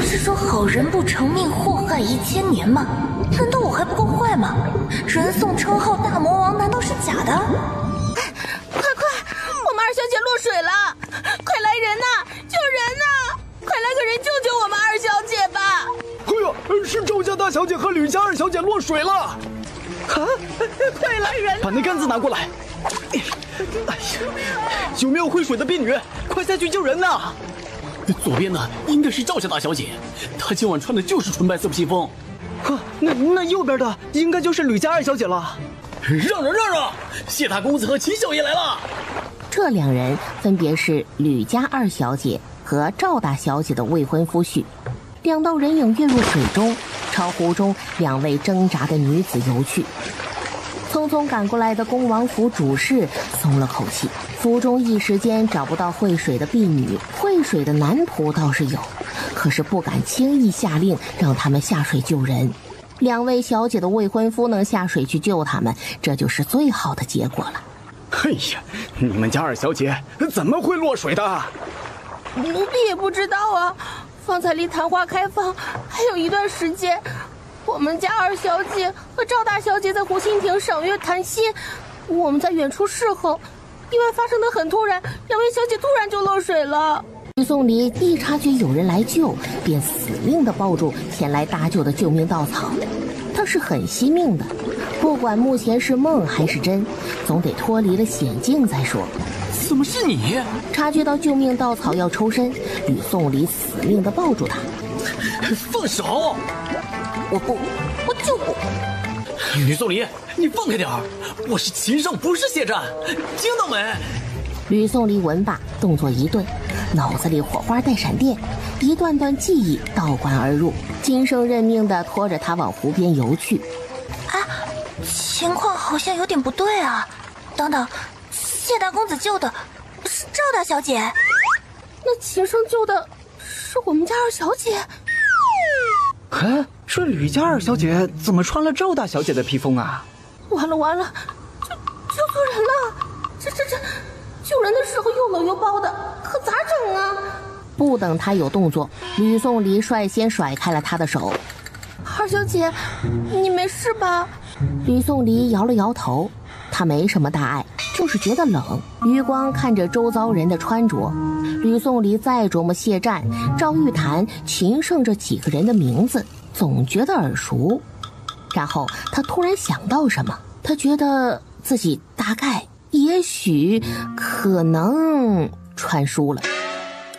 是说好人不成命，祸害1000年吗？难道我还不够坏吗？人送称号大魔王难道是假的？快，我们二小姐落水了！快来人呐！救人呐！快来个人救救我们二小姐吧！哎呀，是赵家大小姐和吕家二小姐落水了！啊！快来人！把那杆子拿过来！哎呀，有没有会水的婢女？快下去救人呐！左边的应该是赵家大小姐，她今晚穿的就是纯白色披风。呵，那右边的应该就是吕家二小姐了。让！谢大公子和秦小爷来了。这两人分别是吕家二小姐和赵大小姐的未婚夫婿。两道人影跃入水中，朝湖中两位挣扎的女子游去。匆匆赶过来的恭王府主事松了口气，府中一时间找不到会水的婢女，会水的男仆倒是有，可是不敢轻易下令让他们下水救人。两位小姐的未婚夫能下水去救他们，这就是最好的结果了。哎呀，你们家二小姐怎么会落水的？奴婢也不知道啊，方才离昙花开放还有一段时间，我们家二小姐和赵大小姐在湖心亭赏月谈心，我们在远处侍候，意外发生的很突然，两位小姐突然就落水了。吕宋离一察觉有人来救，便死命地抱住前来搭救的救命稻草。他是很惜命的，不管目前是梦还是真，总得脱离了险境再说。怎么是你？察觉到救命稻草要抽身，吕宋离死命地抱住他。放手！我就不。吕宋离，你放开点儿！我是秦胜，不是谢战，听到没？吕宋离闻罢，动作一顿，脑子里火花带闪电，一段段记忆倒灌而入。秦胜认命地拖着他往湖边游去。啊，情况好像有点不对啊！等等，谢大公子救的是赵大小姐，那秦胜救的是我们家二小姐。哎，这吕家二小姐怎么穿了赵大小姐的披风啊？完了，救错人了！这救人的时候又冷又包的，可咋整啊？不等他有动作，吕宋离率先甩开了他的手。二小姐，你没事吧？吕宋离摇了摇头，他没什么大碍，就是觉得冷。余光看着周遭人的穿着，吕宋离再琢磨谢战、赵玉潭、秦胜这几个人的名字，总觉得耳熟。然后他突然想到什么，他觉得自己大概也许可能穿书了，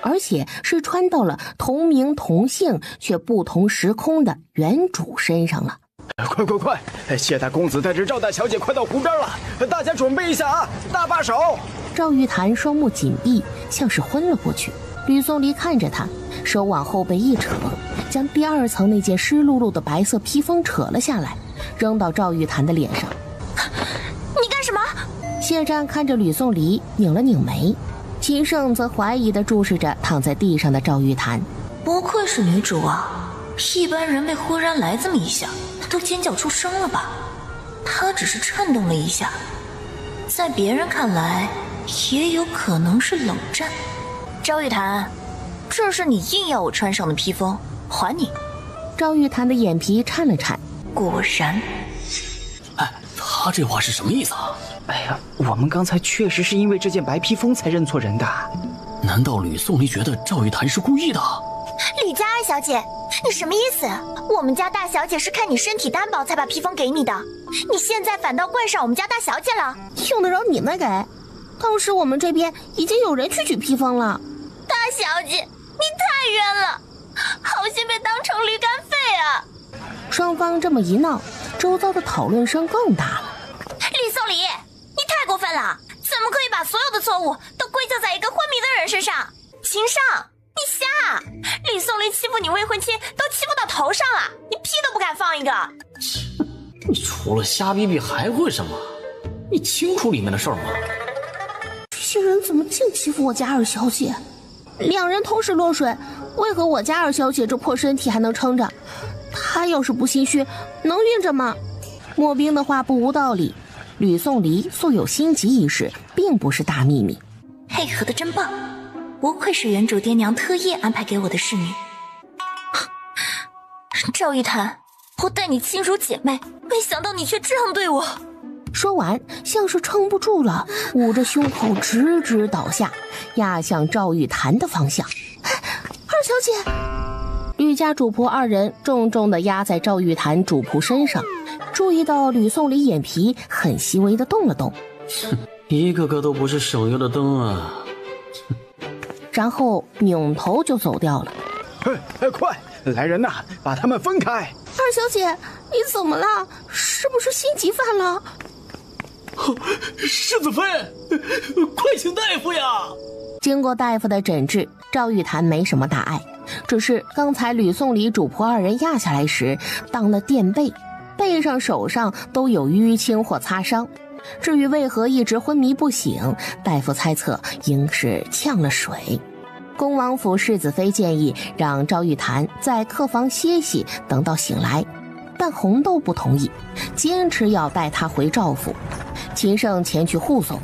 而且是穿到了同名同姓却不同时空的原主身上了。快！谢大公子带着赵大小姐快到湖边了，大家准备一下啊，大把手！赵玉潭双目紧闭，像是昏了过去。吕宋离看着他，手往后背一扯，将第二层那件湿漉漉的白色披风扯了下来，扔到赵玉潭的脸上。你干什么？谢战看着吕宋离，拧了拧眉。秦胜则怀疑地注视着躺在地上的赵玉潭。不愧是女主啊，一般人被忽然来这么一下都尖叫出声了吧，她只是颤动了一下，在别人看来也有可能是冷战。赵玉潭，这是你硬要我穿上的披风，还你。赵玉潭的眼皮颤了颤。果然。哎，他这话是什么意思啊？哎呀，我们刚才确实是因为这件白披风才认错人的。难道吕宋离觉得赵玉潭是故意的？吕家二小姐，你什么意思？我们家大小姐是看你身体单薄才把披风给你的，你现在反倒怪上我们家大小姐了？用得着你们给？当时我们这边已经有人去取披风了。大小姐，你太冤了，好心被当成驴肝肺啊！双方这么一闹，周遭的讨论声更大了。吕宋离，你太过分了，怎么可以把所有的错误都归咎在一个昏迷的人身上？秦胜，你瞎！吕宋离欺负你未婚妻都欺负到头上了，你屁都不敢放一个。你除了瞎逼逼还会什么？你清楚里面的事儿吗？这些人怎么净欺负我家二小姐？两人同时落水，为何我家二小姐这破身体还能撑着？她要是不心虚，能晕着吗？莫冰的话不无道理，吕宋离素有心急一事，并不是大秘密。配合的真棒，不愧是原主爹娘特意安排给我的侍女。赵玉檀，我待你亲如姐妹，没想到你却这样对我。说完，像是撑不住了，捂着胸口直直倒下，压向赵玉檀的方向。二小姐，吕家主仆二人重重地压在赵玉檀主仆身上，注意到吕宋礼眼皮很细微地动了动。一个个都不是省油的灯啊！然后扭头就走掉了。快，来人呐，把他们分开！二小姐，你怎么了？是不是心急犯了？世子妃，快请大夫呀！经过大夫的诊治，赵玉檀没什么大碍，只是刚才吕宋礼主仆二人压下来时当了垫背，背上手上都有淤青或擦伤。至于为何一直昏迷不醒，大夫猜测应是呛了水。恭王府世子妃建议让赵玉檀在客房歇息，等到醒来，但红豆不同意，坚持要带他回赵府。秦胜前去护送，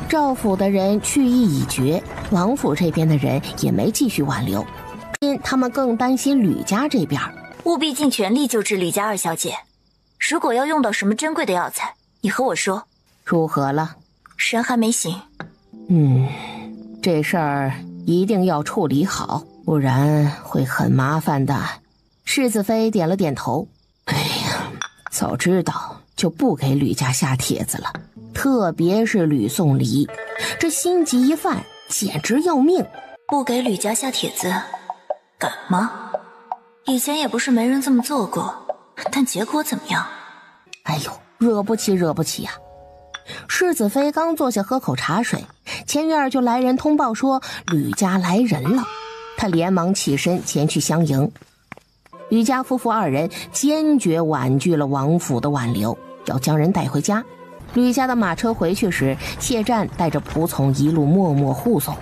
赵府的人去意已决，王府这边的人也没继续挽留，因他们更担心吕家这边。务必尽全力救治吕家二小姐，如果要用到什么珍贵的药材，你和我说。如何了？人还没醒。这事儿一定要处理好，不然会很麻烦的。世子妃点了点头。哎呀，早知道就不给吕家下帖子了，特别是吕宋礼，这心急一犯，简直要命。不给吕家下帖子，敢吗？以前也不是没人这么做过，但结果怎么样？哎呦，惹不起呀！世子妃刚坐下喝口茶水，前院就来人通报说吕家来人了，她连忙起身前去相迎。吕家夫妇二人坚决婉拒了王府的挽留，要将人带回家。吕家的马车回去时，谢战带着仆从一路默默护送。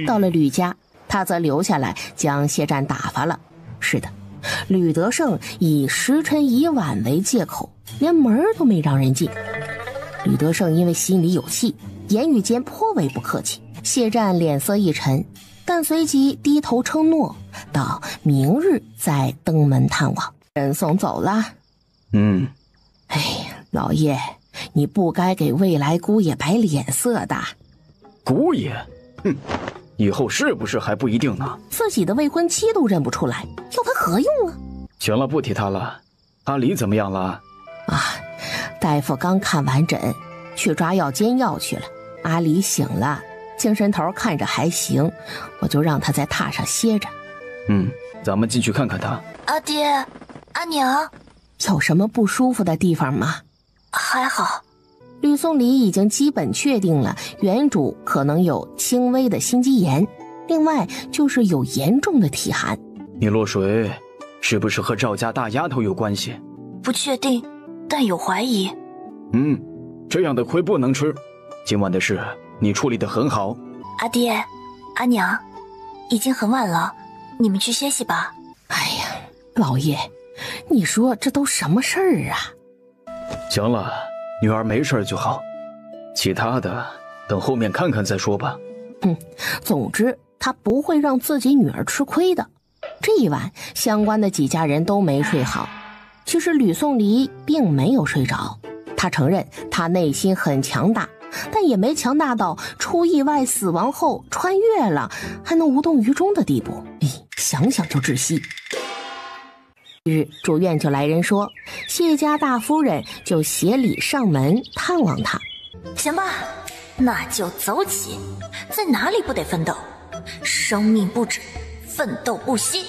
到了吕家，他则留下来将谢战打发了。是的，吕德胜以时辰已晚为借口，连门都没让人进。吕德胜因为心里有气，言语间颇为不客气。谢战脸色一沉，但随即低头承诺，到明日再登门探望。人送走了。哎呀，老爷，你不该给未来姑爷摆脸色的。姑爷？以后是不是还不一定呢？自己的未婚妻都认不出来，要他何用啊？行了，不提他了。阿离怎么样了？大夫刚看完诊，去抓药煎药去了。阿离醒了，精神头看着还行，我就让他在榻上歇着。咱们进去看看他。阿爹，阿娘，有什么不舒服的地方吗？还好。吕宋礼已经基本确定了原主可能有轻微的心肌炎，另外就是有严重的体寒。你落水是不是和赵家大丫头有关系？不确定，但有怀疑。这样的亏不能吃。今晚的事你处理得很好。阿爹，阿娘，已经很晚了，你们去歇息吧。哎呀，老爷，你说这都什么事儿啊？行了，女儿没事就好，其他的等后面看看再说吧。总之他不会让自己女儿吃亏的。这一晚相关的几家人都没睡好。其实吕宋礼并没有睡着，他承认他内心很强大，但也没强大到出意外死亡后穿越了还能无动于衷的地步，想想就窒息。日主院就来人说，谢家大夫人就协理上门探望他。行吧，那就走起。在哪里不得奋斗？生命不止，奋斗不息。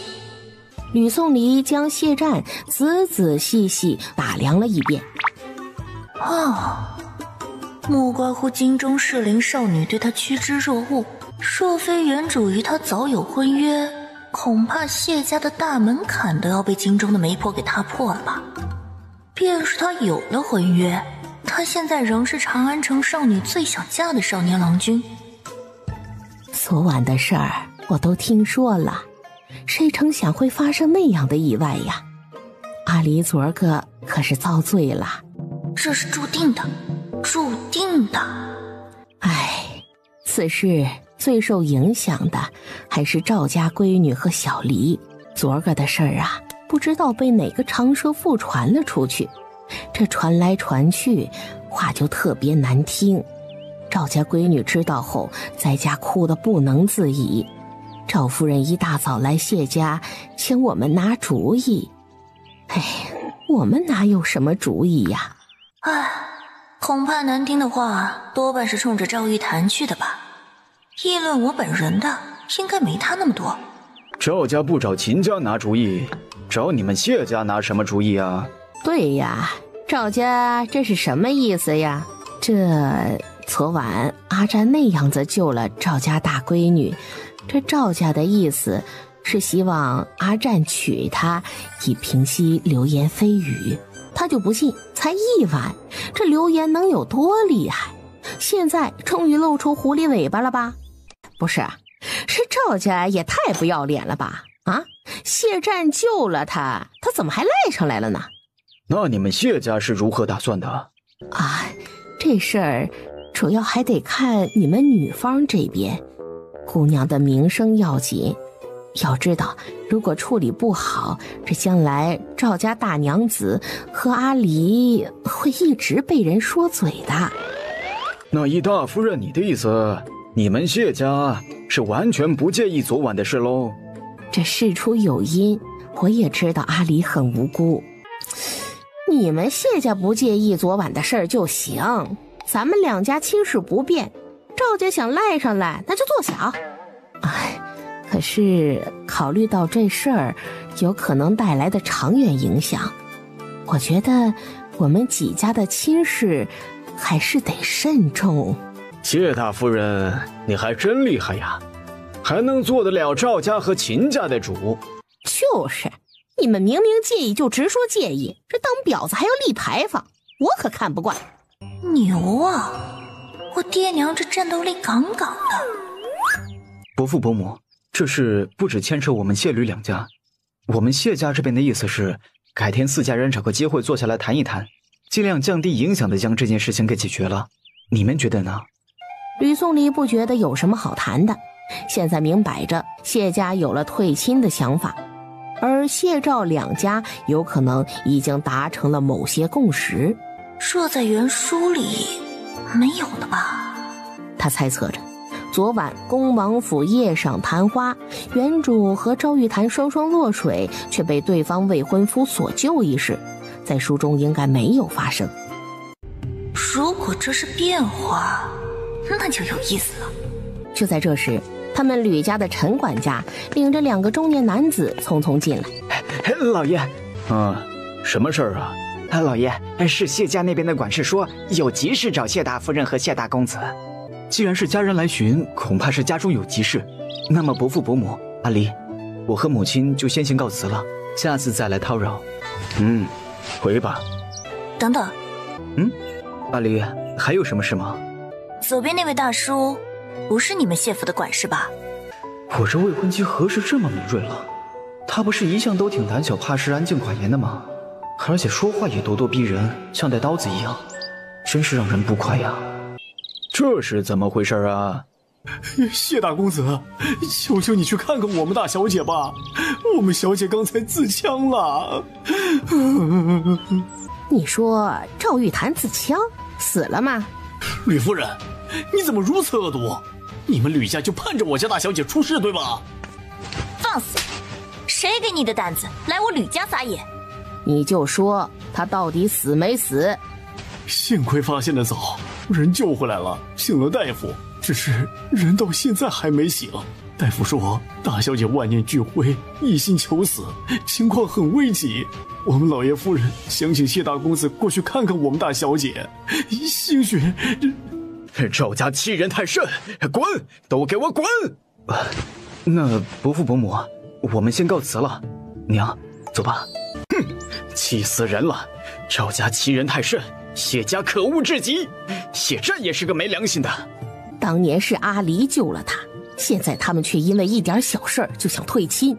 吕宋礼将谢战仔仔细细打量了一遍。莫怪乎京中适龄少女对他趋之若鹜，若非原主与他早有婚约，恐怕谢家的大门槛都要被京中的媒婆给踏破了吧。便是他有了婚约，他现在仍是长安城少女最想嫁的少年郎君。昨晚的事儿我都听说了，谁成想会发生那样的意外呀？阿离昨儿个可是遭罪了。这是注定的，注定的。此事最受影响的还是赵家闺女和小黎。昨儿个的事儿啊，不知道被哪个长舌妇传了出去。这传来传去，话就特别难听。赵家闺女知道后，在家哭得不能自已。赵夫人一大早来谢家，请我们拿主意。哎，我们哪有什么主意呀？唉，恐怕难听的话多半是冲着赵玉潭去的吧。议论我本人的，应该没他那么多。赵家不找秦家拿主意，找你们谢家拿什么主意啊？对呀，赵家这是什么意思呀？昨晚阿占那样子救了赵家大闺女，这赵家的意思是希望阿占娶她，以平息流言蜚语。他就不信，才一晚，这流言能有多厉害？现在终于露出狐狸尾巴了吧？不是，是赵家也太不要脸了吧？啊，谢占救了他，他怎么还赖上来了呢？那你们谢家是如何打算的？啊，这事儿主要还得看你们女方这边，姑娘的名声要紧。要知道，如果处理不好，这将来赵家大娘子和阿离会一直被人说嘴的。那依大夫人你的意思，你们谢家是完全不介意昨晚的事喽？这事出有因，我也知道阿离很无辜。你们谢家不介意昨晚的事儿就行，咱们两家亲事不变，赵家想赖上来那就做小。哎，可是考虑到这事儿有可能带来的长远影响，我觉得我们几家的亲事还是得慎重。谢大夫人，你还真厉害呀，还能做得了赵家和秦家的主。就是，你们明明介意就直说介意，这当婊子还要立牌坊，我可看不惯。牛啊，我爹娘这战斗力杠杠的。伯父伯母，这事不只牵扯我们谢吕两家，我们谢家这边的意思是，改天4家人找个机会坐下来谈一谈，尽量降低影响的将这件事情给解决了。你们觉得呢？吕宋离不觉得有什么好谈的，现在明摆着谢家有了退亲的想法，而谢赵两家有可能已经达成了某些共识。若在原书里没有的吧？他猜测着，昨晚恭王府夜上谈花，原主和赵玉潭双双落水，却被对方未婚夫所救一事，在书中应该没有发生。如果这是变化，那就有意思了。就在这时，他们吕家的陈管家领着2个中年男子匆匆进来。老爷，什么事儿啊？老爷，是谢家那边的管事说有急事找谢大夫人和谢大公子。既然是家人来寻，恐怕是家中有急事。那么伯父伯母，阿离，我和母亲就先行告辞了，下次再来叨扰。回吧。等等，阿离，还有什么事吗？左边那位大叔不是你们谢府的管事吧？我这未婚妻何时这么敏锐了？她不是一向都挺胆小怕事、安静寡言的吗？而且说话也咄咄逼人，像带刀子一样，真是让人不快呀。这是怎么回事啊？谢大公子，求求你去看看我们大小姐吧，我们小姐刚才自枪了。你说赵玉潭自枪死了吗？吕夫人，你怎么如此恶毒？你们吕家就盼着我家大小姐出事对吧？放肆！谁给你的胆子来我吕家撒野？你就说他到底死没死？幸亏发现的早，人救回来了，请了大夫，只是人到现在还没醒。大夫说大小姐万念俱灰，一心求死，情况很危急。我们老爷夫人想请谢大公子过去看看我们大小姐，兴许赵家欺人太甚，滚！都给我滚！那伯父伯母，我们先告辞了。娘，走吧。气死人了！赵家欺人太甚，谢家可恶至极，谢战也是个没良心的。当年是阿离救了他，现在他们却因为一点小事就想退亲。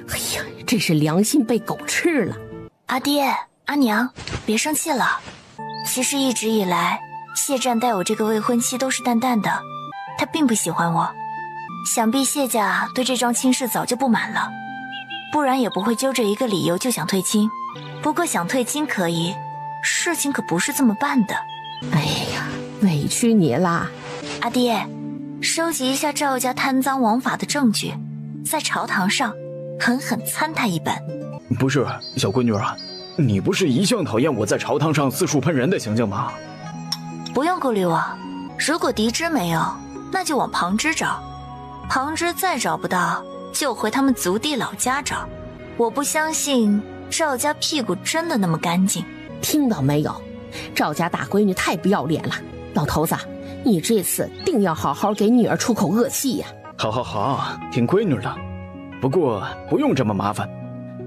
哎呀，真是良心被狗吃了。阿爹阿娘，别生气了。其实一直以来，谢战待我这个未婚妻都是淡淡的，他并不喜欢我。想必谢家对这桩亲事早就不满了。不然也不会揪着一个理由就想退亲。不过想退亲可以，事情可不是这么办的。哎呀，委屈你啦。阿爹，收集一下赵家贪赃枉法的证据，在朝堂上狠狠参他一本。不是，小闺女啊，你不是一向讨厌我在朝堂上四处喷人的行径吗？不用顾虑我，如果嫡枝没有，那就往旁支找，旁支再找不到，就回他们族地老家找。我不相信赵家屁股真的那么干净。听到没有？赵家大闺女太不要脸了，老头子，你这次定要好好给女儿出口恶气呀！好，听闺女的。不过不用这么麻烦，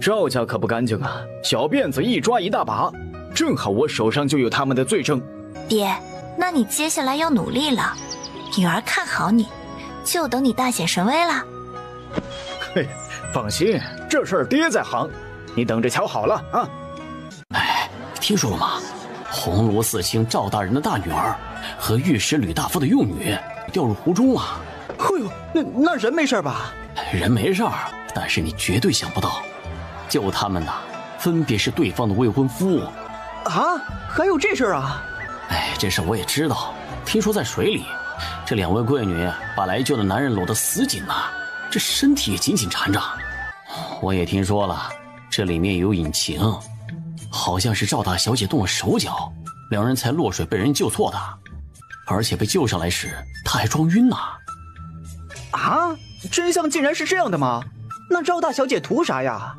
赵家可不干净啊，小辫子一抓一大把，正好我手上就有他们的罪证。爹，那你接下来要努力了，女儿看好你，就等你大显神威了。嘿，放心，这事儿爹在行，你等着瞧好了啊！哎，听说了吗？红炉四卿赵大人的大女儿和御史吕大夫的幼女掉入湖中了。哎呦，那人没事吧？人没事儿，但是你绝对想不到，救他们的分别是对方的未婚夫。啊，还有这事儿啊？哎，这事我也知道，听说在水里，这两位贵女把来救的男人搂得死紧呐，这身体也紧紧缠着。我也听说了，这里面有隐情，好像是赵大小姐动了手脚，两人才落水被人救错的，而且被救上来时她还装晕呢。啊，真相竟然是这样的吗？那赵大小姐图啥呀？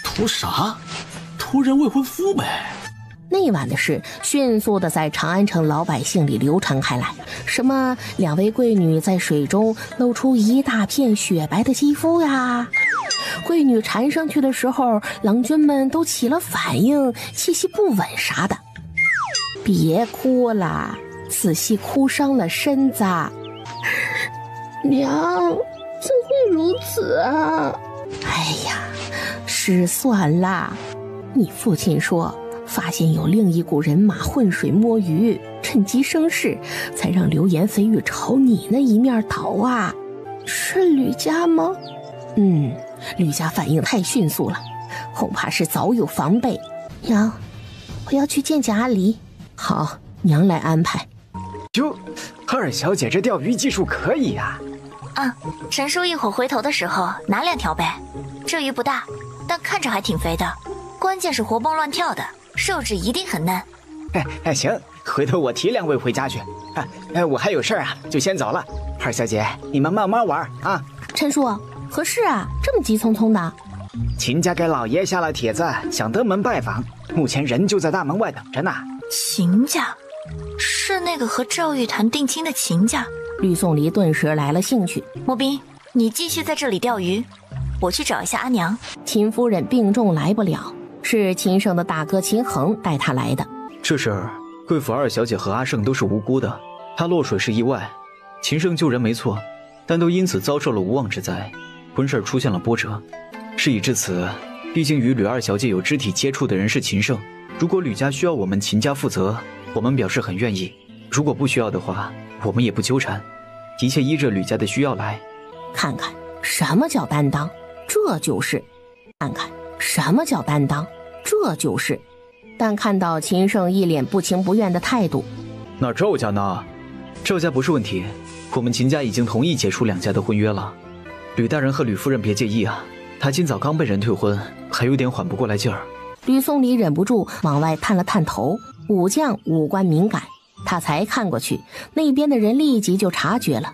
图啥？图人未婚夫呗。那晚的事迅速的在长安城老百姓里流传开来，什么两位贵女在水中露出一大片雪白的肌肤呀，贵女缠上去的时候，郎君们都起了反应，气息不稳啥的。别哭啦，仔细哭伤了身子。娘，怎会如此啊？哎呀，失算啦！你父亲说，发现有另一股人马浑水摸鱼，趁机生事，才让流言蜚语朝你那一面倒啊。是吕家吗？吕家反应太迅速了，恐怕是早有防备。娘，我要去见见阿离。好，娘来安排。哟，二小姐这钓鱼技术可以啊。陈叔一会儿回头的时候拿2条呗，这鱼不大，但看着还挺肥的，关键是活蹦乱跳的，肉质一定很嫩。行，回头我提2位回家去。我还有事儿啊，就先走了。二小姐，你们慢慢玩啊。陈叔，何事啊？这么急匆匆的？秦家给老爷下了帖子，想登门拜访，目前人就在大门外等着呢。秦家？是那个和赵玉谈定亲的秦家？吕颂离顿时来了兴趣。莫斌，你继续在这里钓鱼，我去找一下阿娘。秦夫人病重来不了，是秦胜的大哥秦衡带他来的。这事儿，贵府二小姐和阿胜都是无辜的，他落水是意外，秦胜救人没错，但都因此遭受了无妄之灾，婚事出现了波折。事已至此，毕竟与吕二小姐有肢体接触的人是秦胜，如果吕家需要我们秦家负责，我们表示很愿意；如果不需要的话，我们也不纠缠，一切依着吕家的需要来。看看什么叫担当，这就是；看看什么叫担当，这就是。但看到秦胜一脸不情不愿的态度，那赵家呢？赵家不是问题，我们秦家已经同意解除2家的婚约了。吕大人和吕夫人别介意啊，他今早刚被人退婚，还有点缓不过来劲儿。吕颂离忍不住往外探了探头，武将五官敏感，他才看过去，那边的人立即就察觉了。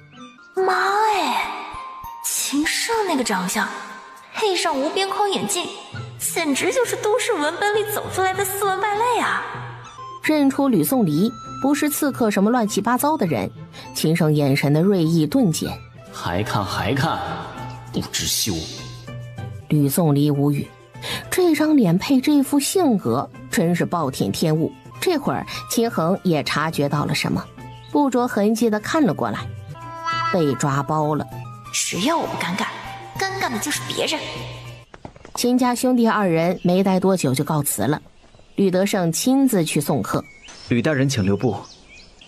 妈哎，秦胜那个长相，配上无边框眼镜，简直就是都市文本里走出来的斯文败类啊！认出吕颂离不是刺客什么乱七八糟的人，秦胜眼神的锐意顿减。还看，不知羞。吕颂离无语，这张脸配这副性格，真是暴殄天物。这会儿秦衡也察觉到了什么，不着痕迹地看了过来。被抓包了，只要我不尴尬，尴尬的就是别人。秦家兄弟2人没待多久就告辞了，吕德胜亲自去送客。吕大人请留步，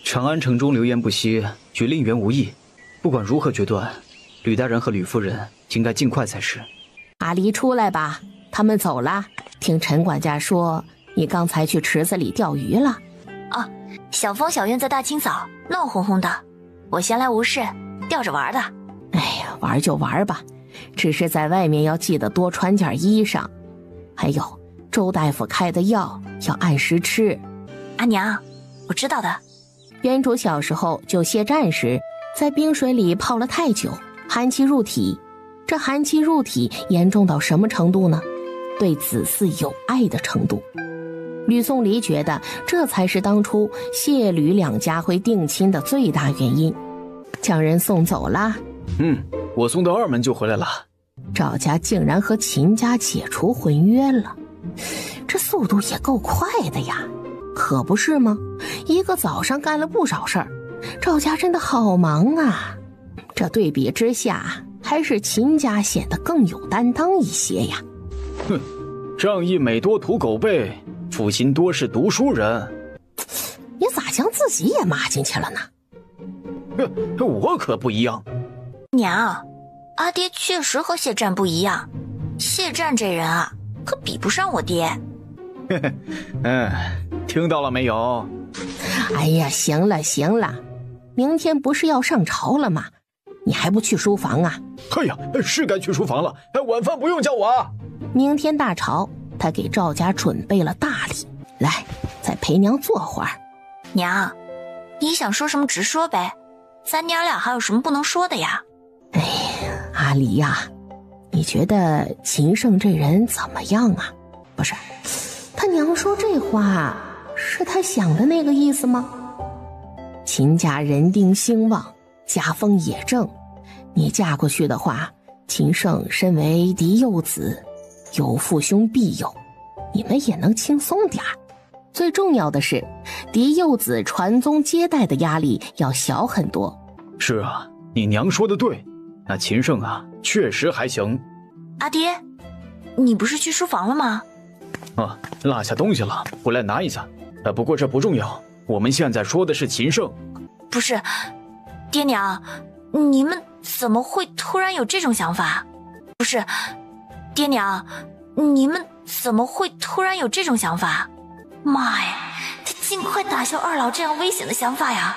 长安城中流言不息，与令媛无异，不管如何决断，吕大人和吕夫人应该尽快才是。阿离出来吧，他们走了。听陈管家说，你刚才去池子里钓鱼了。啊，小风小院在大清早，乱哄哄的，我闲来无事，钓着玩的。哎呀，玩就玩吧，只是在外面要记得多穿件衣裳。还有，周大夫开的药要按时吃。阿娘，我知道的。原主小时候就谢战时，在冰水里泡了太久，寒气入体。这寒气入体严重到什么程度呢？对子嗣有爱的程度。吕宋离觉得这才是当初谢吕两家会定亲的最大原因，将人送走了。我送到二门就回来了。赵家竟然和秦家解除婚约了，这速度也够快的呀，可不是吗？一个早上干了不少事儿，赵家真的好忙啊。这对比之下，还是秦家显得更有担当一些呀。哼，仗义每多屠狗辈，负心多是读书人。你咋将自己也骂进去了呢？我可不一样。娘，阿爹确实和谢战不一样，谢战这人啊，可比不上我爹。听到了没有？哎呀，行了行了，明天不是要上朝了吗？你还不去书房啊？哎呀，是该去书房了，晚饭不用叫我啊。明天大朝，他给赵家准备了大礼，来，再陪娘坐会儿。娘，你想说什么直说呗，咱娘俩还有什么不能说的呀？哎呀，阿离呀，你觉得秦胜这人怎么样啊？不是，他娘说这话是他想的那个意思吗？秦家人丁兴旺，家风也正，你嫁过去的话，秦胜身为嫡幼子，有父兄必有，你们也能轻松点儿。最重要的是，嫡幼子传宗接代的压力要小很多。是啊，你娘说的对，那秦胜啊，确实还行。阿爹，你不是去书房了吗？落下东西了，回来拿一下。不过这不重要，我们现在说的是秦胜。不是，爹娘，你们怎么会突然有这种想法？不是，爹娘，你们怎么会突然有这种想法？妈呀，得尽快打消二老这样危险的想法呀！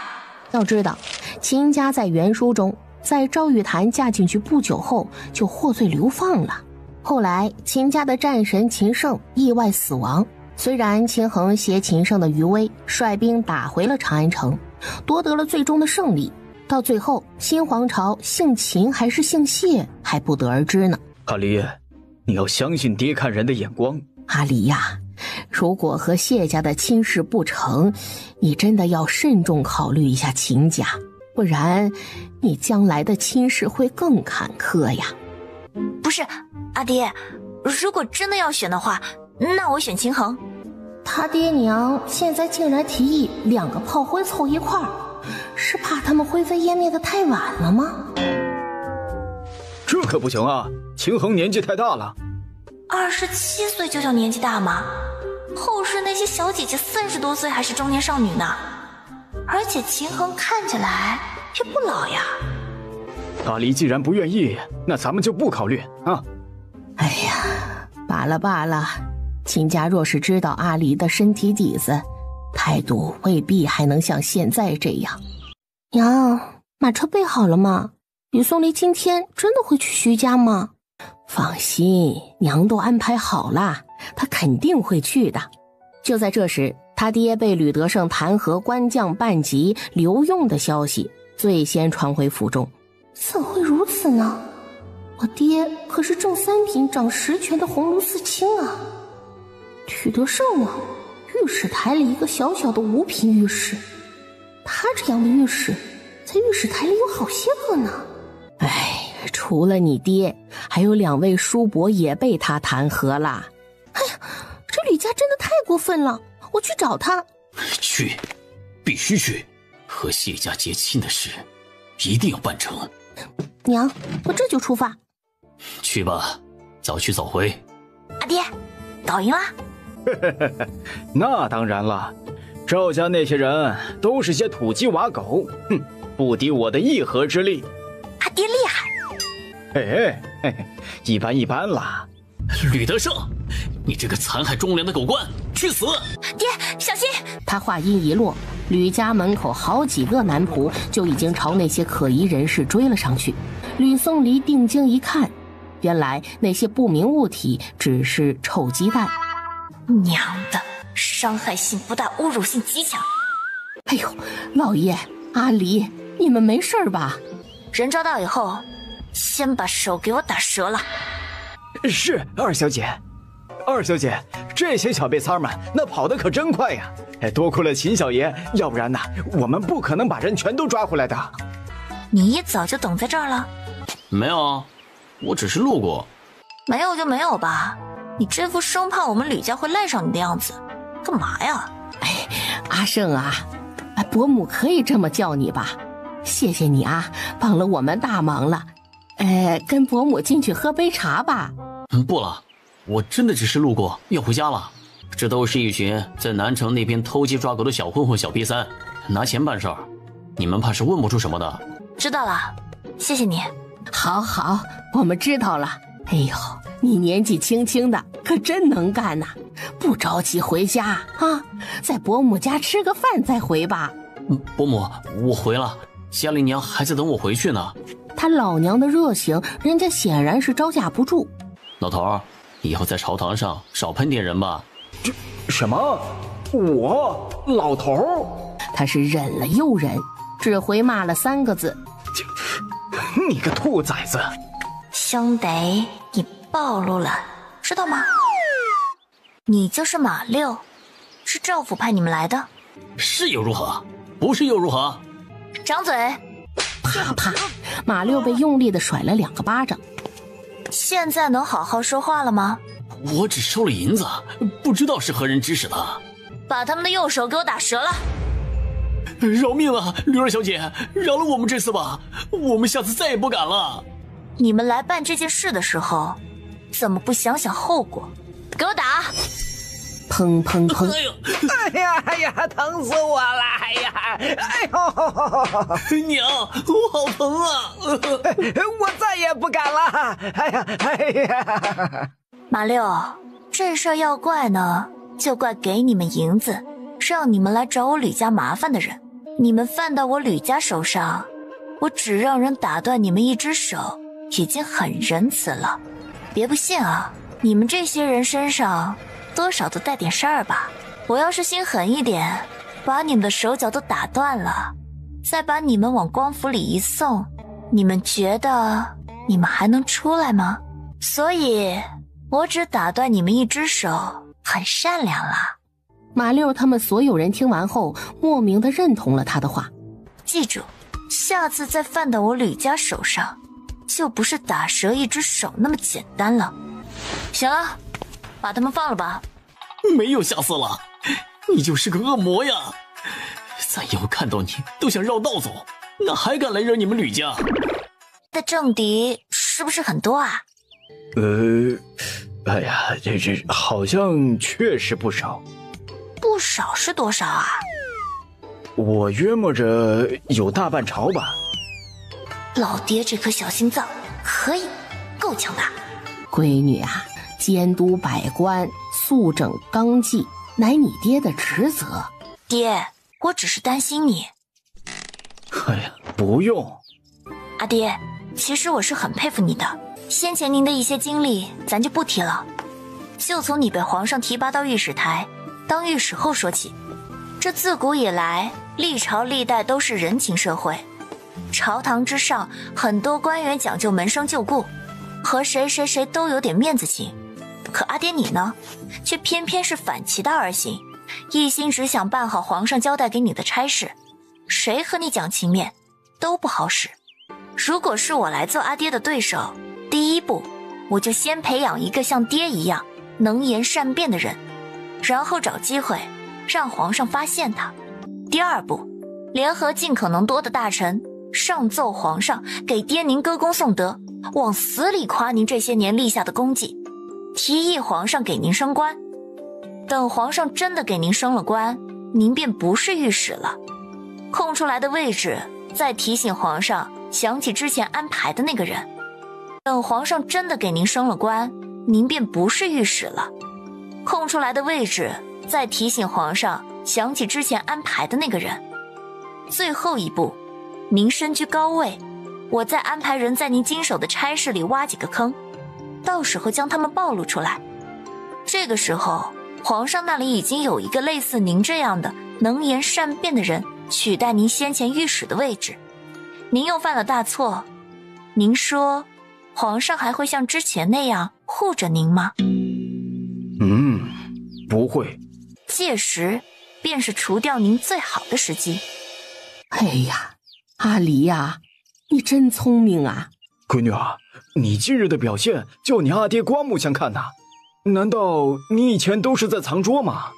要知道，秦家在原书中，在赵玉檀嫁进去不久后就获罪流放了。后来秦家的战神秦胜意外死亡，虽然秦衡挟秦胜的余威，率兵打回了长安城，夺得了最终的胜利，到最后新皇朝姓秦还是姓谢还不得而知呢。阿离，你要相信爹看人的眼光。阿离呀，如果和谢家的亲事不成，你真的要慎重考虑一下秦家，不然你将来的亲事会更坎坷呀。不是，阿爹，如果真的要选的话，那我选秦衡。他爹娘现在竟然提议两个炮灰凑一块儿，是怕他们灰飞烟灭的太晚了吗？这可不行啊，秦衡年纪太大了。27岁就叫年纪大吗？后世那些小姐姐30多岁还是中年少女呢。而且秦衡看起来也不老呀。阿离既然不愿意，那咱们就不考虑啊。哎呀，罢了罢了，秦家若是知道阿离的身体底子，态度未必还能像现在这样。娘，马车备好了吗？吕宋离今天真的会去徐家吗？放心，娘都安排好了，他肯定会去的。就在这时，他爹被吕德胜弹劾官降半级留用的消息最先传回府中。怎会如此呢？我爹可是正三品掌实权的鸿胪寺卿啊！吕德胜啊，御史台里一个小小的5品御史，他这样的御史在御史台里有好些个呢。哎，除了你爹，还有2位叔伯也被他弹劾了。哎呀，这吕家真的太过分了，我去找他。去，必须去，和谢家结亲的事一定要办成。娘，我这就出发。去吧，早去早回。阿爹，搞赢啦！那当然了，赵家那些人都是些土鸡瓦狗，哼，不敌我的一合之力。阿爹厉害！嘿嘿，一般一般啦。吕德胜，你这个残害忠良的狗官，去死！爹，小心！他话音一落，吕家门口好几个男仆就已经朝那些可疑人士追了上去。吕颂离定睛一看，原来那些不明物体只是臭鸡蛋。娘的，伤害性不大，侮辱性极强。哎呦，老爷，阿离，你们没事吧？人抓到以后，先把手给我打折了。是二小姐。二小姐，这些小瘪三们那跑得可真快呀！多亏了秦小爷，要不然我们不可能把人全都抓回来的。你一早就等在这儿了？没有啊，我只是路过。没有就没有吧，你这副生怕我们吕家会赖上你的样子，干嘛呀？哎，阿胜啊，伯母可以这么叫你吧？谢谢你啊，帮了我们大忙了。跟伯母进去喝杯茶吧。不了，我真的只是路过，要回家了。这都是一群在南城那边偷鸡抓狗的小混混、小瘪三，拿钱办事儿，你们怕是问不出什么的。知道了，谢谢你。好好，我们知道了。哎呦，你年纪轻轻的，可真能干呐！不着急回家啊，在伯母家吃个饭再回吧。伯母，我回了，家里娘还在等我回去呢。他老娘的热情，人家显然是招架不住。老头儿，以后在朝堂上少喷点人吧。这什么？我老头？他是忍了又忍，只回骂了3个字：你个兔崽子！兄弟，你暴露了，知道吗？你就是马六，是赵府派你们来的。是又如何？不是又如何？掌嘴！啪啪，马六被用力的甩了2个巴掌。现在能好好说话了吗？我只收了银子，不知道是何人指使的。把他们的右手给我打折了！饶命啊，吕二小姐，饶了我们这次吧，我们下次再也不敢了。你们来办这件事的时候，怎么不想想后果？给我打！砰砰砰！哎呀，疼死我了！哎呦，娘，我好疼啊！我再也不敢了！哎呀！马六，这事儿要怪呢，就怪给你们银子，让你们来找我吕家麻烦的人。你们犯到我吕家手上，我只让人打断你们一只手，已经很仁慈了。别不信啊，你们这些人身上多少都带点事儿吧。我要是心狠一点，把你们的手脚都打断了，再把你们往官府里一送，你们觉得你们还能出来吗？所以我只打断你们一只手，很善良啦。马六他们所有人听完后，莫名的认同了他的话。记住，下次再犯到我吕家手上，就不是打折一只手那么简单了。行了，把他们放了吧。没有下次了，你就是个恶魔呀！咱以后看到你都想绕道走，哪还敢来惹你们吕家？的政敌是不是很多啊？哎呀，这好像确实不少。不少是多少啊？我约摸着有大半朝吧。老爹这颗小心脏可以，够强大。闺女啊，监督百官，肃整纲纪，乃你爹的职责。爹，我只是担心你。哎呀，不用。阿爹，其实我是很佩服你的。先前您的一些经历咱就不提了，就从你被皇上提拔到御史台当御史后说起。这自古以来，历朝历代都是人情社会，朝堂之上很多官员讲究门生旧故，和谁都有点面子情。可阿爹你呢，却偏偏是反其道而行，一心只想办好皇上交代给你的差事，谁和你讲情面都不好使。如果是我来做阿爹的对手，第一步我就先培养一个像爹一样能言善辩的人，然后找机会让皇上发现他。第二步，联合尽可能多的大臣上奏皇上，给爹您歌功颂德，往死里夸您这些年立下的功绩，提议皇上给您升官。等皇上真的给您升了官，您便不是御史了。空出来的位置，再提醒皇上想起之前安排的那个人。等皇上真的给您升了官，您便不是御史了。空出来的位置，再提醒皇上想起之前安排的那个人。最后一步，您身居高位，我再安排人在您经手的差事里挖几个坑，到时候将他们暴露出来。这个时候，皇上那里已经有一个类似您这样的能言善辩的人取代您先前御史的位置。您又犯了大错，您说皇上还会像之前那样护着您吗？不会。届时便是除掉您最好的时机。哎呀，阿离呀，你真聪明啊！闺女儿，你今日的表现叫你阿爹刮目相看呐。难道你以前都是在藏拙吗？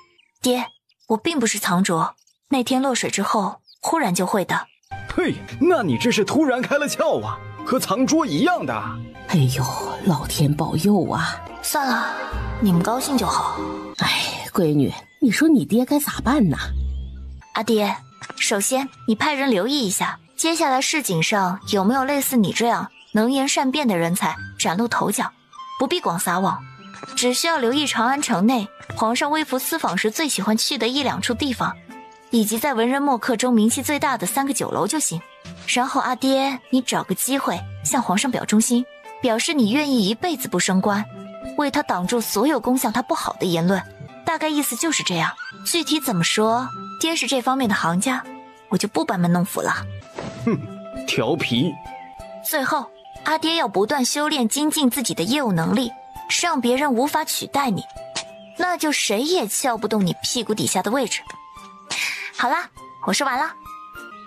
爹，我并不是藏拙，那天落水之后忽然就会的。嘿，那你这是突然开了窍啊，和藏拙一样的。哎呦，老天保佑啊！算了，你们高兴就好。哎，闺女，你说你爹该咋办呢？阿爹，首先你派人留意一下，接下来市井上有没有类似你这样能言善辩的人才崭露头角，不必广撒网，只需要留意长安城内皇上微服私访时最喜欢去的1-2处地方，以及在文人墨客中名气最大的3个酒楼就行。然后阿爹，你找个机会向皇上表忠心，表示你愿意一辈子不升官，为他挡住所有攻向他不好的言论。大概意思就是这样，具体怎么说，爹是这方面的行家，我就不班门弄斧了。调皮。最后，阿爹要不断修炼精进自己的业务能力，让别人无法取代你，那就谁也撬不动你屁股底下的位置。好啦，我说完了。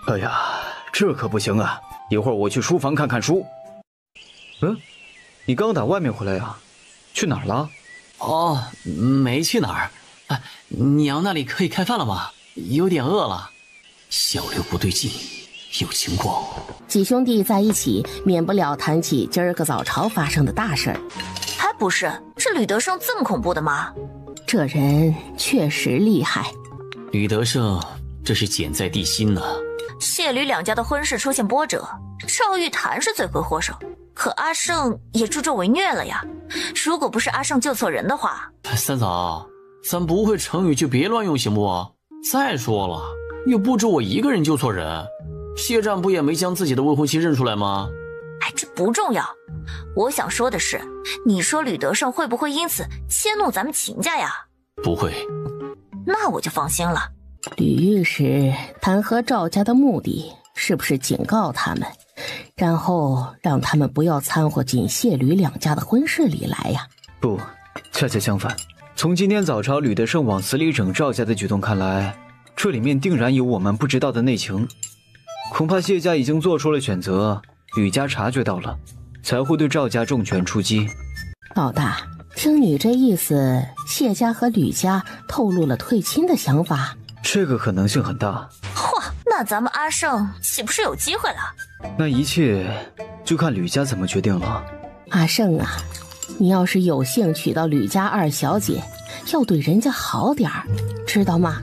哎呀，这可不行啊，一会儿我去书房看看书。你刚打外面回来呀？去哪儿了？哦，没去哪儿。哎，娘那里可以开饭了吗？有点饿了。小刘不对劲，有情况。几兄弟在一起，免不了谈起今儿个早朝发生的大事儿。还不是，这吕德胜这么恐怖的吗？这人确实厉害。吕德胜这是箭在地心呢。谢吕两家的婚事出现波折，赵玉潭是罪魁祸首，可阿胜也助纣为虐了呀。如果不是阿胜救错人的话，三嫂，咱不会成语就别乱用行不？再说了，又不止我一个人救错人，谢战不也没将自己的未婚妻认出来吗？哎，这不重要。我想说的是，你说吕德胜会不会因此迁怒咱们秦家呀？不会。那我就放心了。吕御史弹劾赵家的目的是不是警告他们，然后让他们不要掺和进谢吕两家的婚事里来呀？不，恰恰相反。从今天早朝吕德胜往死里整赵家的举动看来，这里面定然有我们不知道的内情。恐怕谢家已经做出了选择，吕家察觉到了，才会对赵家重拳出击。老大，听你这意思，谢家和吕家透露了退亲的想法？这个可能性很大。嚯，那咱们阿胜岂不是有机会了？那一切就看吕家怎么决定了。阿胜啊，你要是有幸娶到吕家二小姐，要对人家好点儿，知道吗？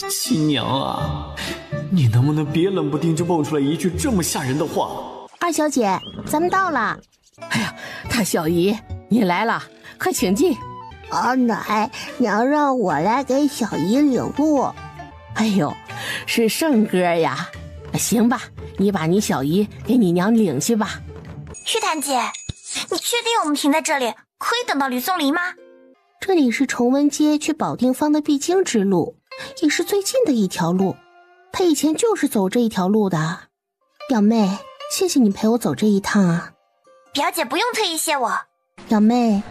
亲娘啊，你能不能别冷不丁就蹦出来一句这么吓人的话？二小姐，咱们到了。哎呀，大小姨，你来了，快请进。二奶，娘让我来给小姨领路。哎呦，是胜哥呀！行吧，你把你小姨给你娘领去吧。玉檀姐，你确定我们停在这里可以等到吕宋离吗？这里是崇文街去保定坊的必经之路，也是最近的一条路。他以前就是走这一条路的。表妹，谢谢你陪我走这一趟啊。表姐不用特意谢我。表妹，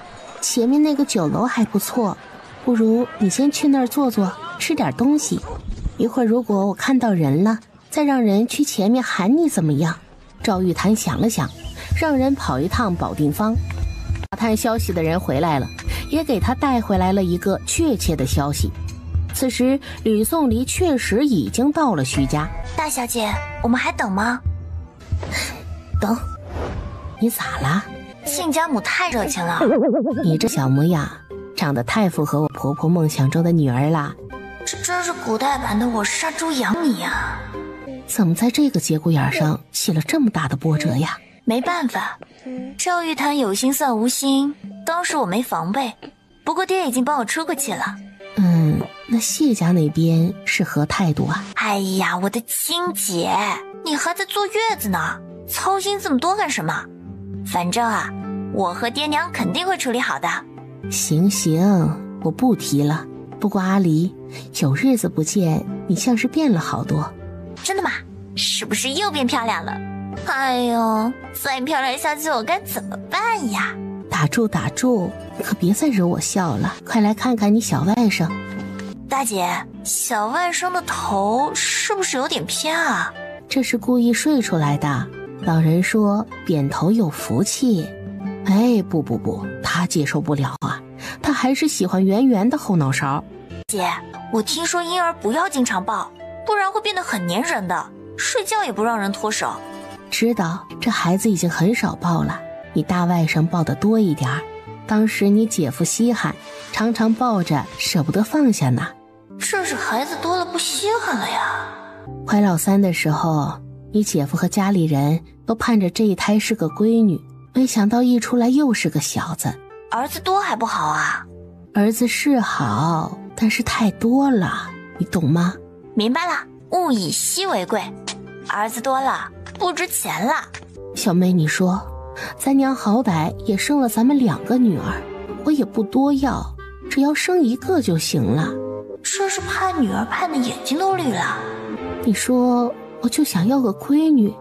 前面那个酒楼还不错，不如你先去那儿坐坐，吃点东西。一会儿如果我看到人了，再让人去前面喊你怎么样？赵玉潭想了想，让人跑一趟保定坊。打探消息的人回来了，也给他带回来了一个确切的消息。此时吕宋离确实已经到了徐家。大小姐，我们还等吗？等。你咋了？亲家母太热情了。你这小模样长得太符合我婆婆梦想中的女儿啦。这真是古代版的我杀猪养你啊。怎么在这个节骨眼上起了这么大的波折呀？没办法，赵玉潭有心算无心，当时我没防备，不过爹已经帮我出过气了。那谢家那边是何态度啊？哎呀，我的亲姐，你还在坐月子呢，操心这么多干什么？反正啊，我和爹娘肯定会处理好的。行，我不提了。不过阿离，有日子不见，你像是变了好多。真的吗？是不是又变漂亮了？哎呦，再漂亮下去我该怎么办呀？打住，可别再惹我笑了。快来看看你小外甥。大姐，小外甥的头是不是有点偏啊？这是故意睡出来的。老人说扁头有福气。哎，不，他接受不了啊，他还是喜欢圆圆的后脑勺。姐，我听说婴儿不要经常抱，不然会变得很粘人的，睡觉也不让人脱手。知道，这孩子已经很少抱了，你大外甥抱得多一点儿。当时你姐夫稀罕，常常抱着舍不得放下呢。这是孩子多了不稀罕了呀。怀老三的时候，你姐夫和家里人都盼着这一胎是个闺女，没想到一出来又是个小子。儿子多还不好啊？儿子是好，但是太多了，你懂吗？明白了，物以稀为贵，儿子多了不值钱了。小妹，你说咱娘好歹也生了咱们2个女儿，我也不多要，只要生1个就行了。这是盼女儿盼的眼睛都绿了。你说我就想要个闺女，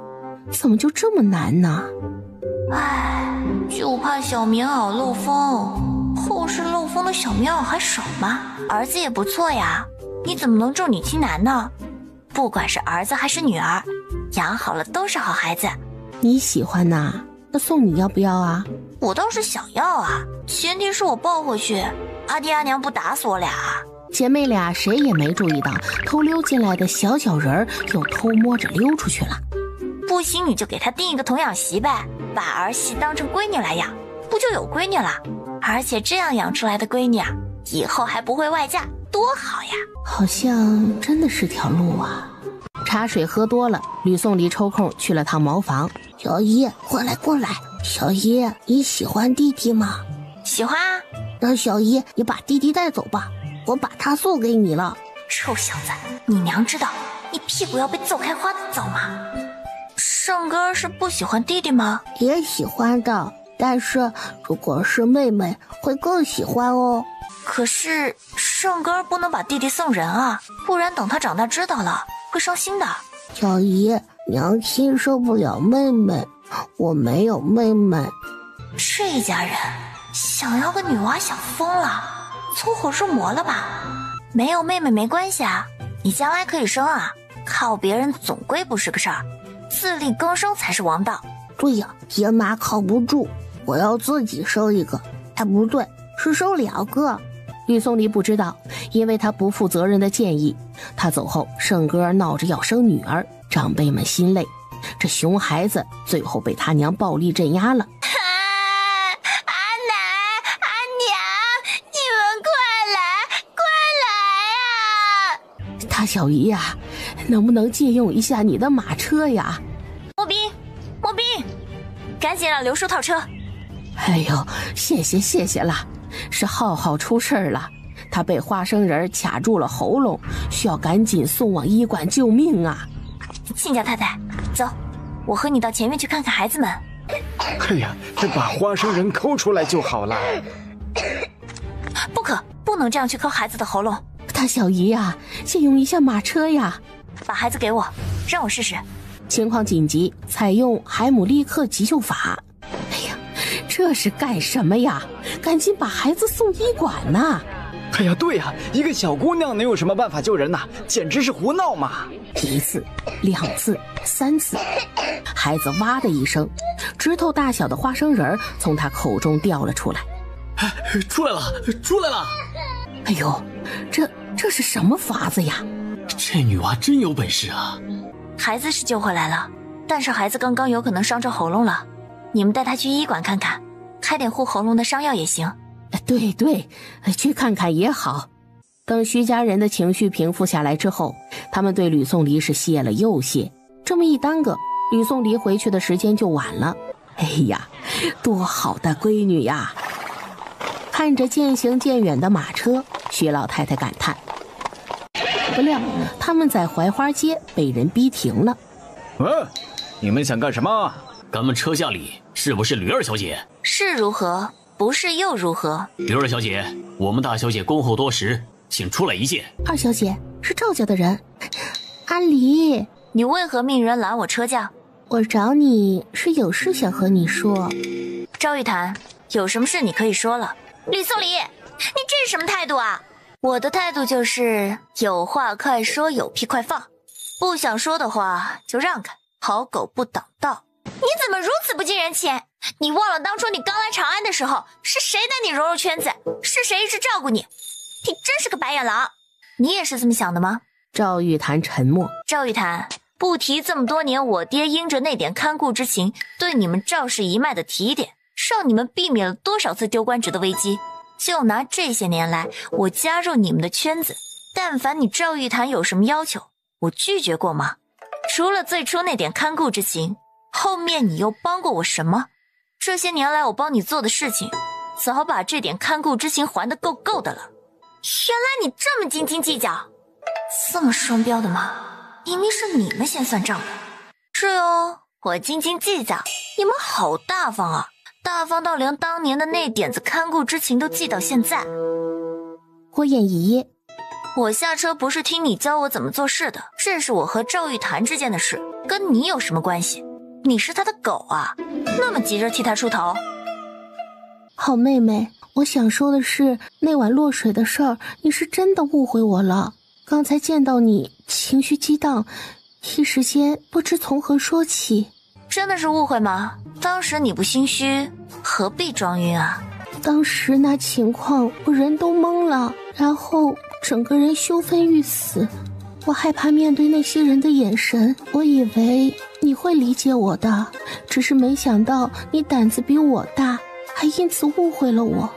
怎么就这么难呢？唉，就怕小棉袄漏风，后世漏风的小棉袄还少吗？儿子也不错呀，你怎么能重女轻男呢？不管是儿子还是女儿，养好了都是好孩子。你喜欢呐？那送你要不要啊？我倒是想要啊，前提是我抱回去，阿爹阿娘不打死我俩。姐妹俩谁也没注意到偷溜进来的小脚人儿又偷摸着溜出去了。不行你就给他定一个童养媳呗，把儿媳当成闺女来养，不就有闺女了？而且这样养出来的闺女啊，以后还不会外嫁，多好呀！好像真的是条路啊。茶水喝多了，吕颂离抽空去了趟茅房。小姨，过来！小姨，你喜欢弟弟吗？喜欢啊。那小姨，你把弟弟带走吧，我把他送给你了。臭小子，你娘知道你屁股要被揍开花的早吗？圣哥是不喜欢弟弟吗？也喜欢的，但是如果是妹妹会更喜欢哦。可是圣哥不能把弟弟送人啊，不然等他长大知道了会伤心的。小姨，娘亲受不了妹妹，我没有妹妹。这一家人想要个女娃想疯了，凑合入魔了吧？没有妹妹没关系啊，你将来可以生啊，靠别人总归不是个事儿，自力更生才是王道。对呀，爹妈靠不住，我要自己生一个。哎，不对，是生2个。吕颂离不知道，因为他不负责任的建议，他走后圣哥闹着要生女儿，长辈们心累，这熊孩子最后被他娘暴力镇压了。阿奶阿娘，你们快来啊！大小姨呀，能不能借用一下你的马车呀？莫兵，赶紧让刘叔套车。哎呦，谢谢了，是浩浩出事儿了，他被花生人卡住了喉咙，需要赶紧送往医馆救命啊！亲家太太，走，我和你到前面去看看孩子们。哎呀，把花生人抠出来就好了。不能这样去抠孩子的喉咙。大小姨呀，借用一下马车呀！把孩子给我，让我试试。情况紧急，采用海姆立克急救法。哎呀，这是干什么呀？赶紧把孩子送医馆呐！哎呀，对呀，一个小姑娘能有什么办法救人呐？简直是胡闹嘛！1次、2次、3次，孩子哇的一声，指头大小的花生仁从他口中掉了出来。出来了！哎呦，这是什么法子呀？这女娃真有本事啊！孩子是救回来了，但是孩子刚刚有可能伤着喉咙了，你们带他去医馆看看，开点护喉咙的伤药也行。对，去看看也好。等徐家人的情绪平复下来之后，他们对吕颂离是谢了又谢，这么一耽搁，吕颂离回去的时间就晚了。哎呀，多好的闺女呀！看着渐行渐远的马车，徐老太太感叹。不料他们在槐花街被人逼停了。你们想干什么？咱们车下里是不是吕二小姐？是如何，不是又如何？吕二小姐，我们大小姐恭候多时，请出来一见。二小姐是赵家的人，阿离，你为何命人拦我车驾？我找你是有事想和你说。赵玉檀，有什么事你可以说了。吕颂离，你这是什么态度啊？我的态度就是有话快说，有屁快放，不想说的话就让开，好狗不挡道。你怎么如此不近人情？你忘了当初你刚来长安的时候，是谁带你融入圈子？是谁一直照顾你？你真是个白眼狼！你也是这么想的吗？赵玉檀沉默。赵玉檀，不提这么多年我爹因着那点看顾之情对你们赵氏一脉的提点，让你们避免了多少次丢官职的危机。就拿这些年来我加入你们的圈子，但凡你赵玉檀有什么要求，我拒绝过吗？除了最初那点看顾之情，后面你又帮过我什么？这些年来我帮你做的事情，早把这点看顾之情还得够够的了。原来你这么斤斤计较，这么双标的吗？明明是你们先算账的。是哦，我斤斤计较，你们好大方啊，大方到连当年的那点子看顾之情都记到现在。火眼一夜，我下车不是听你教我怎么做事的，这是我和赵玉檀之间的事，跟你有什么关系？你是他的狗啊，那么急着替他出头？好妹妹，我想说的是，那晚落水的事儿，你是真的误会我了。刚才见到你，情绪激荡，一时间不知从何说起。真的是误会吗？当时你不心虚，何必装晕啊？当时那情况，我人都懵了，然后整个人羞愤欲死。我害怕面对那些人的眼神，我以为你会理解我的，只是没想到你胆子比我大，还因此误会了我。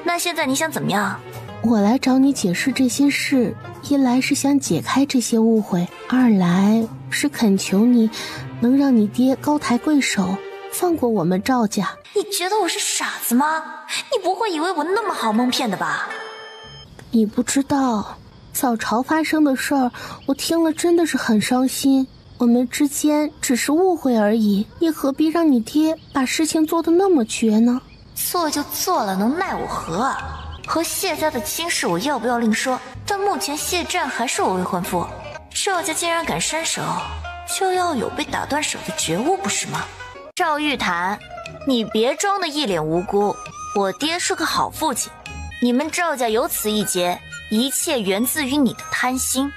那现在你想怎么样？我来找你解释这些事，一来是想解开这些误会，二来是恳求你能让你爹高抬贵手，放过我们赵家。你觉得我是傻子吗？你不会以为我那么好蒙骗的吧？你不知道，早朝发生的事儿，我听了真的是很伤心。我们之间只是误会而已，你何必让你爹把事情做得那么绝呢？做就做了，能奈我何啊？和谢家的亲事我要不要另说，但目前谢战还是我未婚夫，赵家既然敢伸手，就要有被打断手的觉悟，不是吗？赵玉檀，你别装得一脸无辜，我爹是个好父亲，你们赵家有此一劫，一切源自于你的贪心。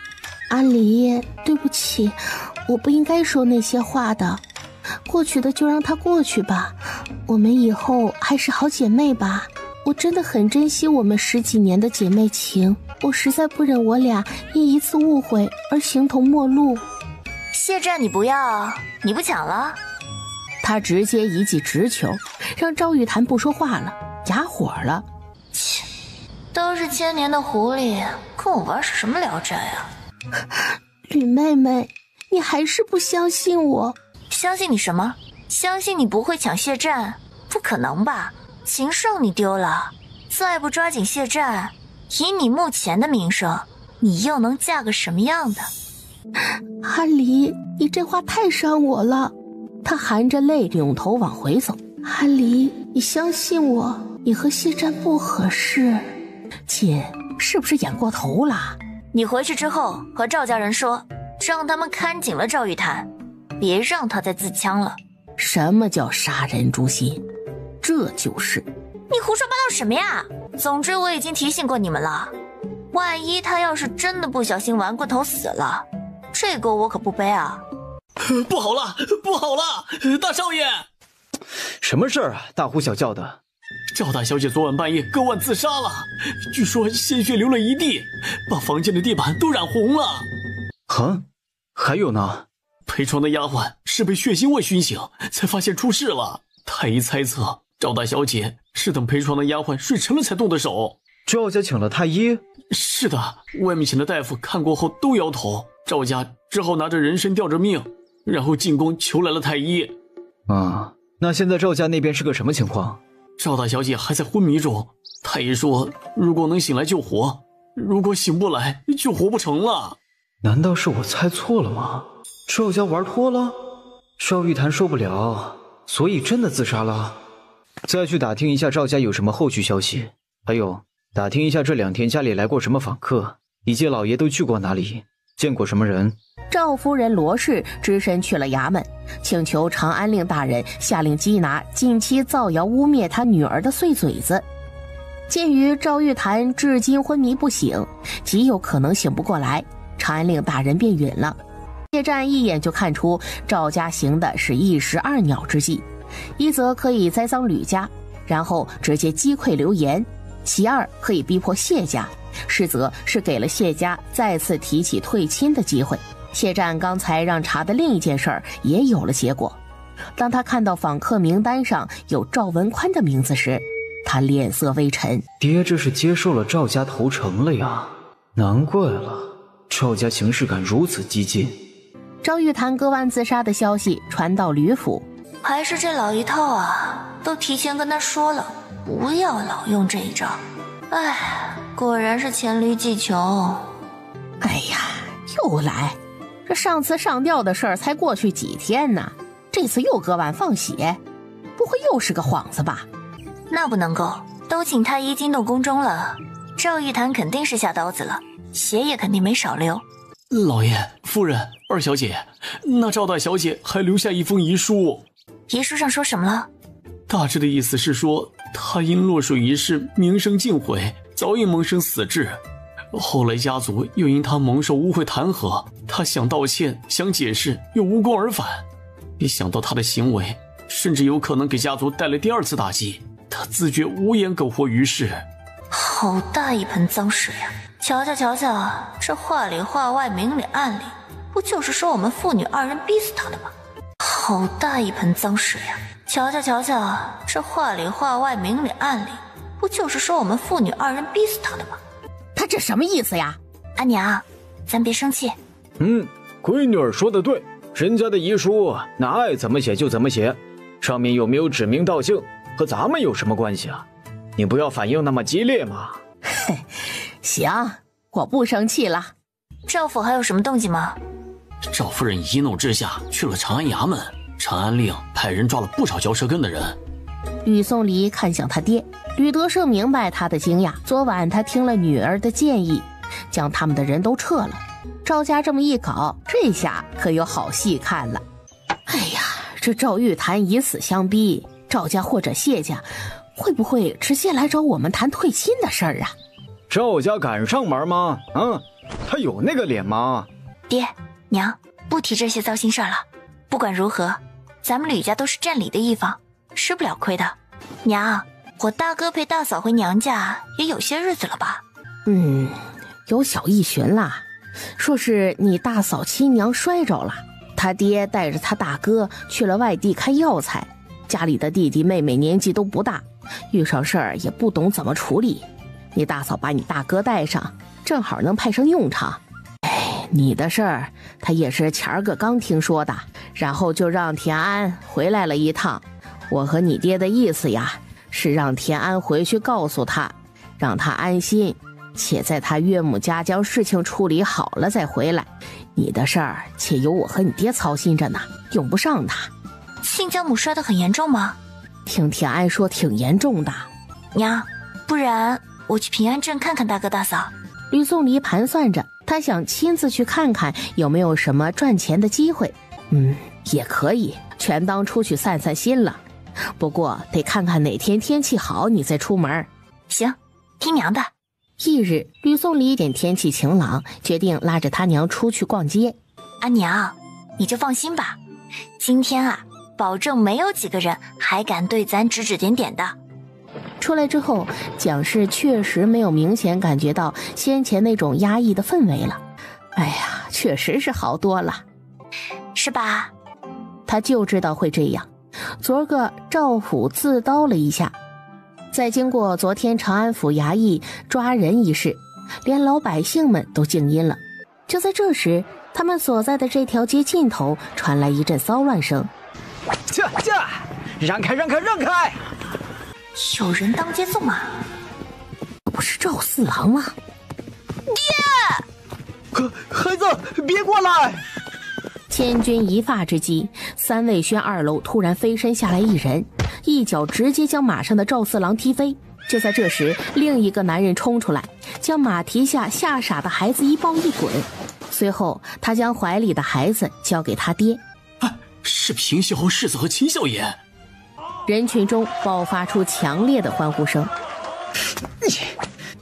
阿离，对不起，我不应该说那些话的，过去的就让它过去吧，我们以后还是好姐妹吧。我真的很珍惜我们10几年的姐妹情，我实在不忍我俩因一次误会而形同陌路。谢战你不要，你不抢了？他直接一记直球，让赵玉檀不说话了，哑火了。切，都是千年的狐狸，跟我玩什么聊斋啊？吕妹妹，你还是不相信我？相信你什么？相信你不会抢谢战？不可能吧？秦胜你丢了，再不抓紧谢战，以你目前的名声，你又能嫁个什么样的？阿离，你这话太伤我了。他含着泪扭头往回走。阿离，你相信我，你和谢战不合适。姐，是不是演过头了？你回去之后和赵家人说，让他们看紧了赵玉檀，别让他再自戕了。什么叫杀人诛心？这就是你胡说八道什么呀？总之我已经提醒过你们了，万一他要是真的不小心玩过头死了，这锅我可不背啊。不好了，不好了，大少爷！什么事儿啊？大呼小叫的。赵大小姐昨晚半夜割腕自杀了，据说鲜血流了一地，把房间的地板都染红了。还有呢？陪床的丫鬟是被血腥味熏醒，才发现出事了。太医猜测赵大小姐是等陪床的丫鬟睡沉了才动的手。赵家请了太医？是的，外面请的大夫看过后都摇头，赵家只好拿着人参吊着命，然后进宫求来了太医。那现在赵家那边是个什么情况？赵大小姐还在昏迷中，太医说如果能醒来就活，如果醒不来就活不成了。难道是我猜错了吗？赵家玩脱了？赵玉潭受不了，所以真的自杀了？再去打听一下赵家有什么后续消息，还有打听一下这2天家里来过什么访客，以及老爷都去过哪里，见过什么人。赵夫人罗氏只身去了衙门，请求长安令大人下令缉拿近期造谣污蔑他女儿的碎嘴子。鉴于赵玉潭至今昏迷不醒，极有可能醒不过来，长安令大人便允了。谢湛一眼就看出赵家行的是一石二鸟之计，一则可以栽赃吕家，然后直接击溃流言；其二可以逼迫谢家，实则是给了谢家再次提起退亲的机会。谢湛刚才让查的另一件事也有了结果，当他看到访客名单上有赵文宽的名字时，他脸色微沉。爹这是接受了赵家投诚了呀，难怪了，赵家行事敢如此激进。赵玉潭割腕自杀的消息传到吕府，还是这老一套啊，都提前跟他说了，不要老用这一招。哎，果然是黔驴技穷。哎呀，又来，这上次上吊的事儿才过去几天呢，这次又割腕放血，不会又是个幌子吧？那不能够，都请太医惊动宫中了，赵玉潭肯定是下刀子了，血也肯定没少流。老爷、夫人、二小姐，那赵大小姐还留下一封遗书。遗书上说什么了？大致的意思是说，她因落水一事名声尽毁，早已萌生死志。后来家族又因她蒙受污秽弹劾，她想道歉，想解释，又无功而返。一想到她的行为，甚至有可能给家族带来第2次打击，她自觉无颜苟活于世。好大一盆脏水啊！瞧瞧瞧瞧，这话里话外明里暗里，不就是说我们父女2人逼死他的吗？好大一盆脏水啊！瞧瞧瞧瞧，这话里话外明里暗里，不就是说我们父女2人逼死他的吗？他这什么意思呀？阿娘，咱别生气。闺女儿说的对，人家的遗书那爱怎么写就怎么写，上面有没有指名道姓和咱们有什么关系啊？你不要反应那么激烈嘛。嘿，行，我不生气了。赵府还有什么动静吗？赵夫人一怒之下去了长安衙门，长安令派人抓了不少嚼舌根的人。吕颂离看向他爹，吕德胜明白他的惊讶。昨晚他听了女儿的建议，将他们的人都撤了。赵家这么一搞，这下可有好戏看了。哎呀，这赵玉潭以死相逼，赵家或者谢家会不会直接来找我们谈退亲的事儿啊？赵家敢上门吗？他有那个脸吗？爹娘，不提这些糟心事儿了。不管如何，咱们吕家都是占理的一方，吃不了亏的。娘，我大哥陪大嫂回娘家也有些日子了吧？有小一旬啦，说是你大嫂亲娘摔着了，他爹带着他大哥去了外地看药材，家里的弟弟妹妹年纪都不大，遇上事儿也不懂怎么处理。你大嫂把你大哥带上，正好能派上用场。你的事儿他也是前儿个刚听说的，然后就让田安回来了一趟。我和你爹的意思呀，是让田安回去告诉他，让他安心，且在他岳母家将事情处理好了再回来。你的事儿且由我和你爹操心着呢，用不上他。亲家母摔得很严重吗？听田安说挺严重的。娘，不然我去平安镇看看大哥大嫂。吕颂离盘算着，他想亲自去看看有没有什么赚钱的机会。也可以，全当出去散散心了。不过得看看哪天天气好，你再出门。行，听娘的。翌日，吕颂离见天气晴朗，决定拉着他娘出去逛街。阿娘，你就放心吧，今天啊，保证没有几个人还敢对咱指指点点的。出来之后，蒋氏确实没有明显感觉到先前那种压抑的氛围了。哎呀，确实是好多了，是吧？他就知道会这样。昨儿个赵府自刀了一下，在经过昨天长安府衙役抓人一事，连老百姓们都静音了。就在这时，他们所在的这条街尽头传来一阵骚乱声。让开让开让开！有人当街纵马，不是赵四郎吗？孩子，别过来！千钧一发之际，三味轩2楼突然飞身下来一人，一脚直接将马上的赵四郎踢飞。就在这时，另一个男人冲出来，将马蹄下吓傻的孩子一抱一滚，随后他将怀里的孩子交给他爹。是平西侯世子和秦少爷。人群中爆发出强烈的欢呼声。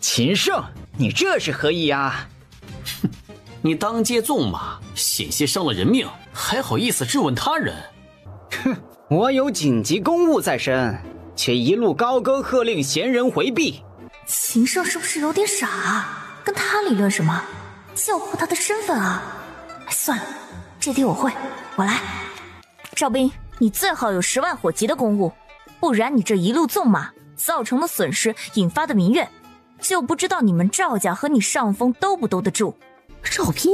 秦胜，你这是何意啊？你当街纵马，险些伤了人命，还好意思质问他人？哼，我有紧急公务在身，且一路高歌喝令闲人回避。秦胜是不是有点傻啊？跟他理论什么？教护他的身份啊！算了，这题我会，我来。赵斌，你最好有10万火急的公务，不然你这一路纵马造成的损失引发的民怨，就不知道你们赵家和你上峰兜不兜得住。赵斌，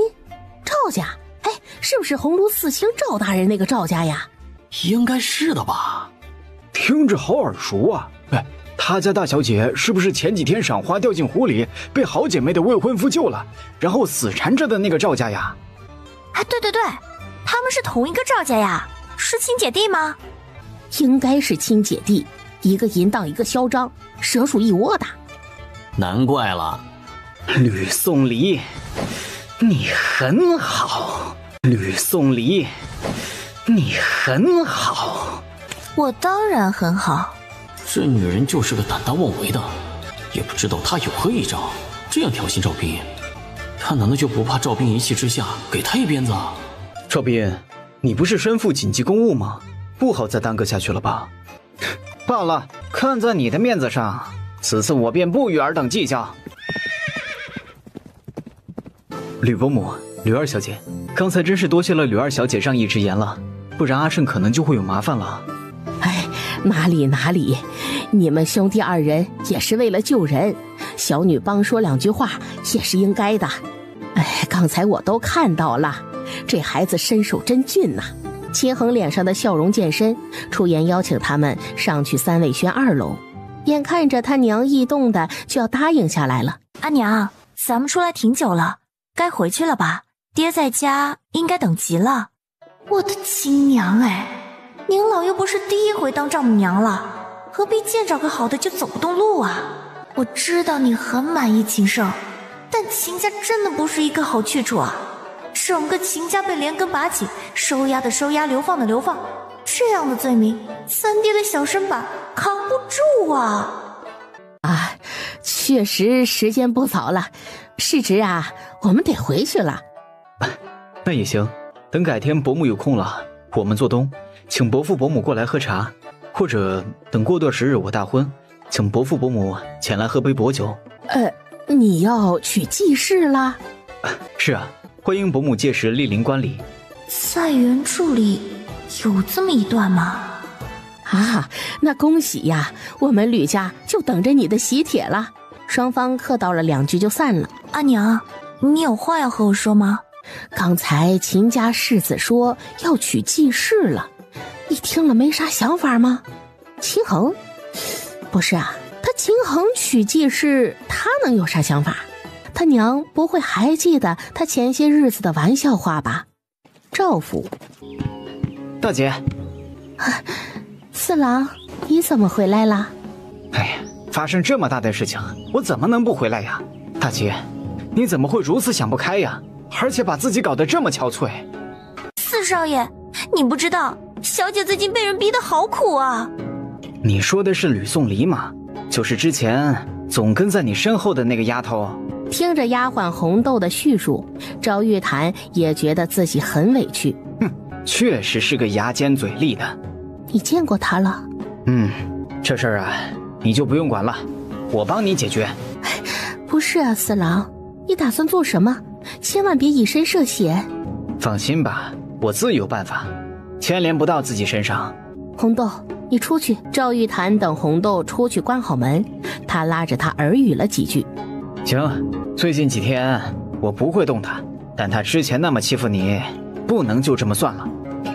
赵家，哎，是不是鸿胪4卿赵大人那个赵家呀？应该是的吧？听着好耳熟啊！哎，他家大小姐是不是前几天赏花掉进湖里，被好姐妹的未婚夫救了，然后死缠着的那个赵家呀？哎，对对对，他们是同一个赵家呀，是亲姐弟吗？应该是亲姐弟，一个淫荡，一个嚣张，蛇鼠一窝的。难怪了，吕宋离，你很好。吕宋离，你很好。我当然很好。这女人就是个胆大妄为的，也不知道她有何异兆，这样挑衅赵斌。她难道就不怕赵斌一气之下给她一鞭子啊？赵斌，你不是身负紧急公务吗？不好再耽搁下去了吧？罢了，看在你的面子上，此次我便不与尔等计较。吕伯母，吕二小姐，刚才真是多谢了吕二小姐让一直言了，不然阿胜可能就会有麻烦了。哎，哪里，你们兄弟2人也是为了救人，小女帮说2句话也是应该的。哎，刚才我都看到了，这孩子身手真俊呐。秦衡脸上的笑容渐深，出言邀请他们上去三味轩2楼。眼看着他娘异动的就要答应下来了。阿娘，咱们出来挺久了，该回去了吧？爹在家应该等急了。我的亲娘哎，您老又不是第一回当丈母娘了，何必见着个好的就走不动路啊？我知道你很满意秦胜，但秦家真的不是一个好去处啊！整个秦家被连根拔起，收押的收押，流放的流放，这样的罪名，三爹的小身板扛不住啊！啊，确实时间不早了，世侄啊，我们得回去了。那也行，等改天伯母有空了，我们做东，请伯父伯母过来喝茶，或者等过段时日我大婚，请伯父伯母前来喝杯薄酒。你要娶继室啦？是啊，欢迎伯母届时莅临观礼。在原著里有这么一段吗？啊，那恭喜呀，我们吕家就等着你的喜帖了。双方客道了2句就散了。阿娘，你有话要和我说吗？刚才秦家世子说要娶继室了，你听了没啥想法吗？秦衡？不是啊，他秦衡娶继室，他能有啥想法？他娘不会还记得他前些日子的玩笑话吧？赵府，大姐，四郎，你怎么回来了？哎呀，发生这么大的事情，我怎么能不回来呀？大姐，你怎么会如此想不开呀？而且把自己搞得这么憔悴。四少爷，你不知道，小姐最近被人逼得好苦啊。你说的是吕宋离吗？就是之前总跟在你身后的那个丫头。听着丫鬟红豆的叙述，赵玉潭也觉得自己很委屈。确实是个牙尖嘴利的。你见过她了？这事儿啊，你就不用管了，我帮你解决。不是啊，四郎，你打算做什么？千万别以身涉险。放心吧，我自有办法，牵连不到自己身上。红豆，你出去。赵玉潭等红豆出去关好门，他拉着他耳语了几句。行，最近几天我不会动他，但他之前那么欺负你，不能就这么算了。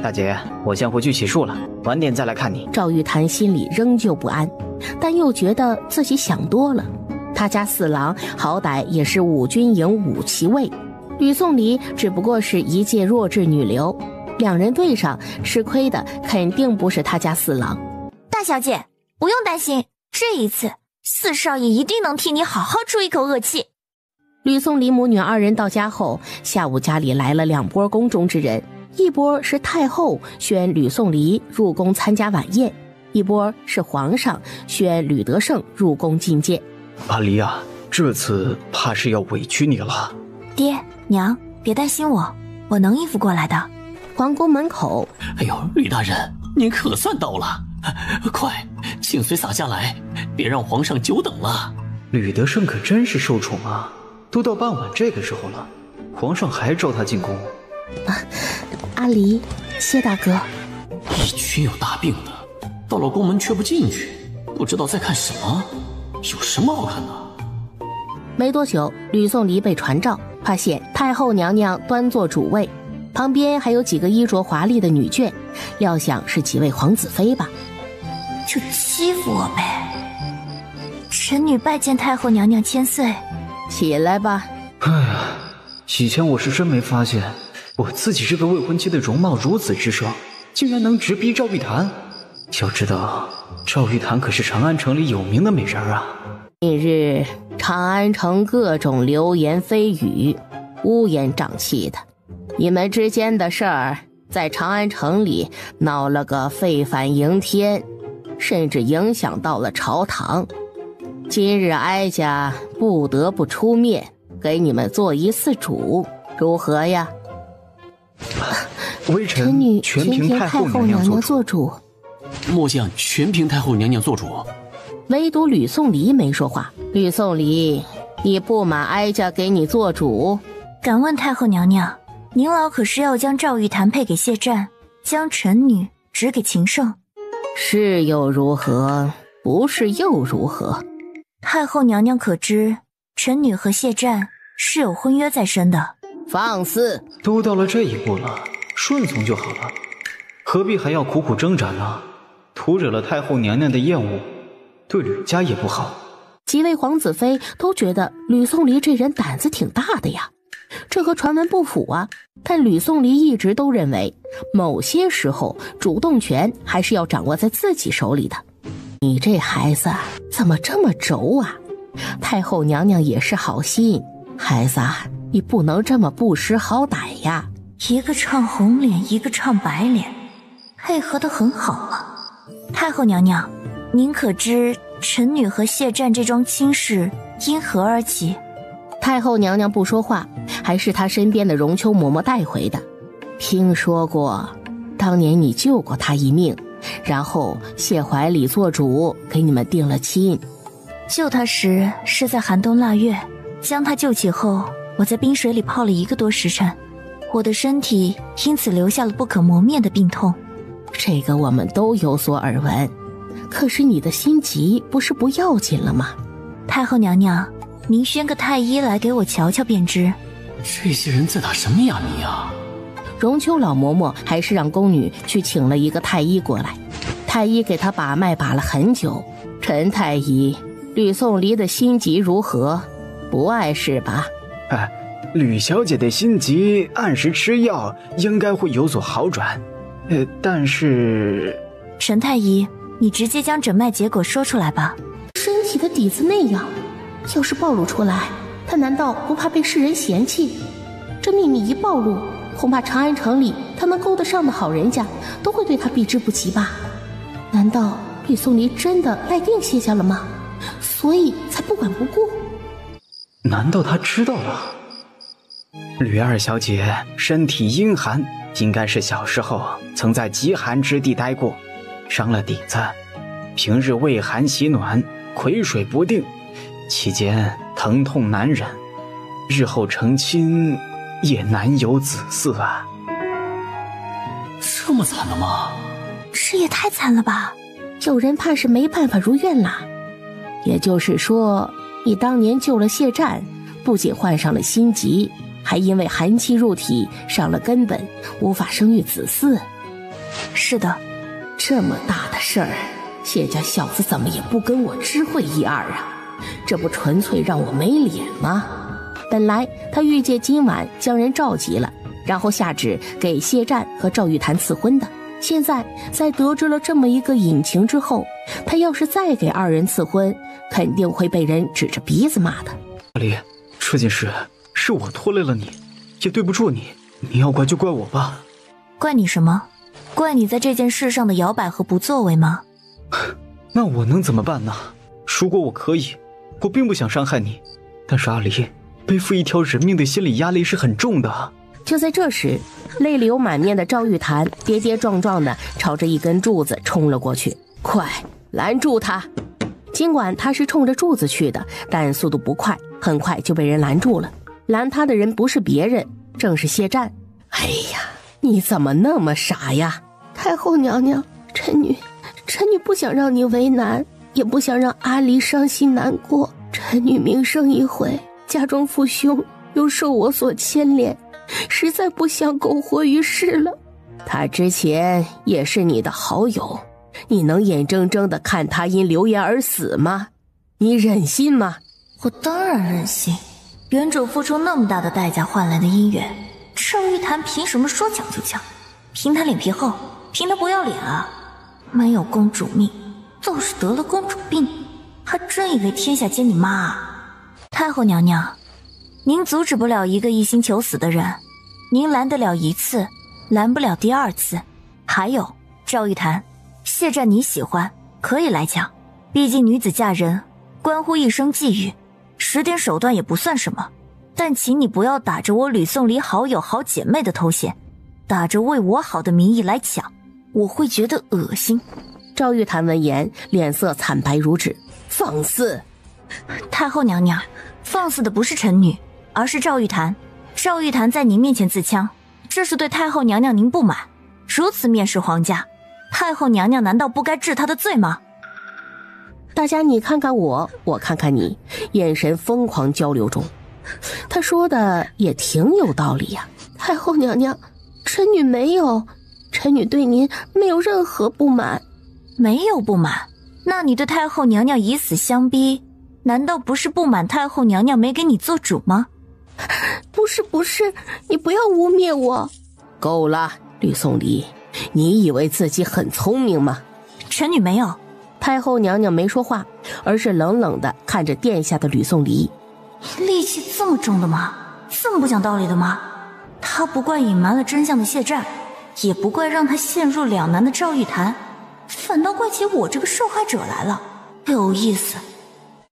大姐，我先回去洗漱了，晚点再来看你。赵玉潭心里仍旧不安，但又觉得自己想多了。他家四郎好歹也是5军营5旗尉，吕颂梨只不过是一介弱智女流，两人对上，吃亏的肯定不是他家四郎。大小姐，不用担心，这一次四少爷一定能替你好好出一口恶气。吕颂梨母女2人到家后，下午家里来了2波宫中之人，一波是太后宣吕颂梨入宫参加晚宴，一波是皇上宣吕德胜入宫觐见。阿离啊，这次怕是要委屈你了。爹娘，别担心我能应付过来的。皇宫门口，哎呦，吕大人，您可算到了，快，请随洒下来，别让皇上久等了。吕德胜可真是受宠啊，都到傍晚这个时候了，皇上还召他进宫。阿离，谢大哥。一群有大病的，到了宫门却不进去，不知道在看什么，有什么好看的？没多久，吕颂梨被传召，发现太后娘娘端坐主位，旁边还有几个衣着华丽的女眷，料想是几位皇子妃吧。就欺负我呗。臣女拜见太后娘娘千岁。起来吧。哎呀，以前我是真没发现，我自己这个未婚妻的容貌如此之盛，竟然能直逼赵玉潭。要知道，赵玉潭可是长安城里有名的美人啊。近日长安城各种流言蜚语，乌烟瘴气的，你们之间的事儿在长安城里闹了个沸反盈天，甚至影响到了朝堂。今日哀家不得不出面给你们做一次主，如何呀？微臣女全凭太后娘娘做主。末将全凭太后娘娘做主。唯独吕颂梨没说话。吕颂梨，你不满哀家给你做主？敢问太后娘娘，您老可是要将赵玉潭配给谢湛，将臣女指给秦胜？是又如何？不是又如何？太后娘娘可知，臣女和谢湛是有婚约在身的。放肆！都到了这一步了，顺从就好了，何必还要苦苦挣扎呢？徒惹了太后娘娘的厌恶，对吕家也不好。几位皇子妃都觉得吕颂梨这人胆子挺大的呀，这和传闻不符啊。但吕颂梨一直都认为，某些时候主动权还是要掌握在自己手里的。你这孩子怎么这么轴啊？太后娘娘也是好心，孩子啊，你不能这么不识好歹呀。一个唱红脸，一个唱白脸，配合得很好啊。太后娘娘，您可知臣女和谢湛这桩亲事因何而起？太后娘娘不说话，还是她身边的荣秋嬷嬷带回的。听说过，当年你救过她一命，然后谢怀里做主给你们定了亲。救她时是在寒冬腊月，将她救起后，我在冰水里泡了1个多时辰，我的身体因此留下了不可磨灭的病痛。这个我们都有所耳闻，可是你的心急不是不要紧了吗？太后娘娘，您宣个太医来给我瞧瞧便知。这些人在打什么哑谜啊？荣秋老嬷嬷还是让宫女去请了一个太医过来，太医给她把脉把了很久。陈太医，吕颂梨的心急如何？不碍事吧？吕小姐的心急，按时吃药应该会有所好转。但是……陈太医，你直接将诊脉结果说出来吧。身体的底子那样，要是暴露出来，他难道不怕被世人嫌弃？这秘密一暴露，恐怕长安城里他能勾得上的好人家都会对他避之不及吧？难道吕颂梨真的赖定谢家了吗？所以才不管不顾？难道他知道了？吕二小姐身体阴寒，应该是小时候曾在极寒之地待过，伤了底子，平日畏寒喜暖，癸水不定，期间疼痛难忍，日后成亲也难有子嗣啊。这么惨的吗？这也太惨了吧！有人怕是没办法如愿啦。也就是说，你当年救了谢战，不仅患上了心疾，还因为寒气入体伤了根本，无法生育子嗣。是的。这么大的事儿，谢家小子怎么也不跟我知会一二啊？这不纯粹让我没脸吗？本来他预计今晚将人召集了，然后下旨给谢战和赵玉潭赐婚的。现在在得知了这么一个隐情之后，他要是再给二人赐婚，肯定会被人指着鼻子骂的。阿离，这件事是我拖累了你，也对不住你，你要怪就怪我吧。怪你什么？怪你在这件事上的摇摆和不作为吗？那我能怎么办呢？如果我可以，我并不想伤害你，但是阿离，背负一条人命的心理压力是很重的。就在这时，泪流满面的赵玉潭跌跌撞撞地朝着一根柱子冲了过去。快拦住他！尽管他是冲着柱子去的，但速度不快，很快就被人拦住了。拦他的人不是别人，正是谢战。哎呀，你怎么那么傻呀？太后娘娘，臣女不想让你为难，也不想让阿离伤心难过。臣女名声一毁，家中父兄又受我所牵连，实在不想苟活于世了。他之前也是你的好友，你能眼睁睁地看他因流言而死吗？你忍心吗？我当然忍心，原主付出那么大的代价换来的姻缘，赵玉潭凭什么说抢就抢？凭他脸皮厚，凭他不要脸啊！没有公主命，倒是得了公主病，还真以为天下皆你妈啊！太后娘娘，您阻止不了一个一心求死的人，您拦得了一次，拦不了第二次。还有赵玉潭，谢战你喜欢可以来抢，毕竟女子嫁人关乎一生际遇，使点手段也不算什么。但请你不要打着我吕宋离好友好姐妹的头衔，打着为我好的名义来抢，我会觉得恶心。赵玉潭闻言，脸色惨白如纸。放肆！太后娘娘，放肆的不是臣女，而是赵玉潭。赵玉潭在您面前自戕，这是对太后娘娘您不满。如此蔑视皇家，太后娘娘难道不该治他的罪吗？大家你看看我，我看看你，眼神疯狂交流中。他说的也挺有道理呀。太后娘娘，臣女没有，臣女对您没有任何不满。没有不满？那你对太后娘娘以死相逼，难道不是不满太后娘娘没给你做主吗？不是，你不要污蔑我。够了，吕宋离，你以为自己很聪明吗？臣女没有。太后娘娘没说话，而是冷冷地看着殿下的吕宋离。戾气这么重的吗？这么不讲道理的吗？他不怪隐瞒了真相的谢战，也不怪让他陷入两难的赵玉潭，反倒怪起我这个受害者来了，有意思。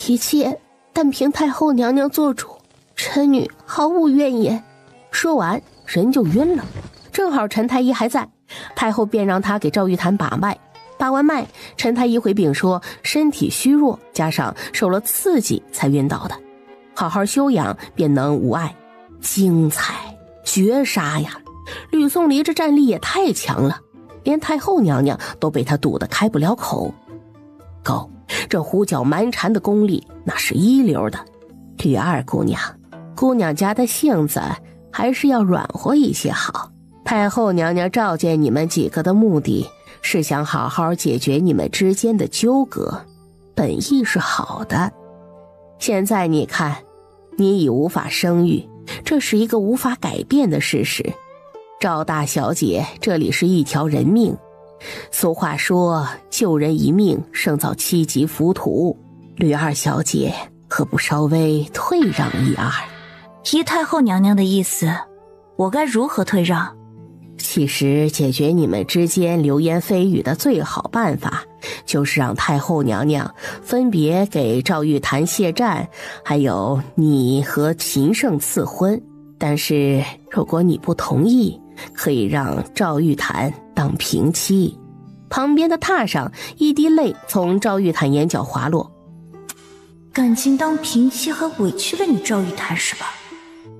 一切但凭太后娘娘做主，臣女毫无怨言。说完人就晕了。正好陈太医还在，太后便让他给赵玉潭把脉。把完脉，陈太医回禀说身体虚弱，加上受了刺激才晕倒的，好好休养便能无碍。精彩绝杀呀！吕宋离这战力也太强了，连太后娘娘都被他堵得开不了口。够，这胡搅蛮缠的功力那是一流的。吕二姑娘，姑娘家的性子还是要软和一些好。太后娘娘召见你们几个的目的是想好好解决你们之间的纠葛，本意是好的。现在你看，你已无法生育，这是一个无法改变的事实。赵大小姐，这里是一条人命，俗话说救人一命胜造七级浮屠，吕二小姐何不稍微退让一二？依太后娘娘的意思，我该如何退让？其实解决你们之间流言蜚语的最好办法，就是让太后娘娘分别给赵玉潭、谢战，还有你和秦胜赐婚。但是如果你不同意，可以让赵玉潭当平妻。旁边的榻上，一滴泪从赵玉潭眼角滑落。感情当平妻还委屈了你赵玉潭是吧？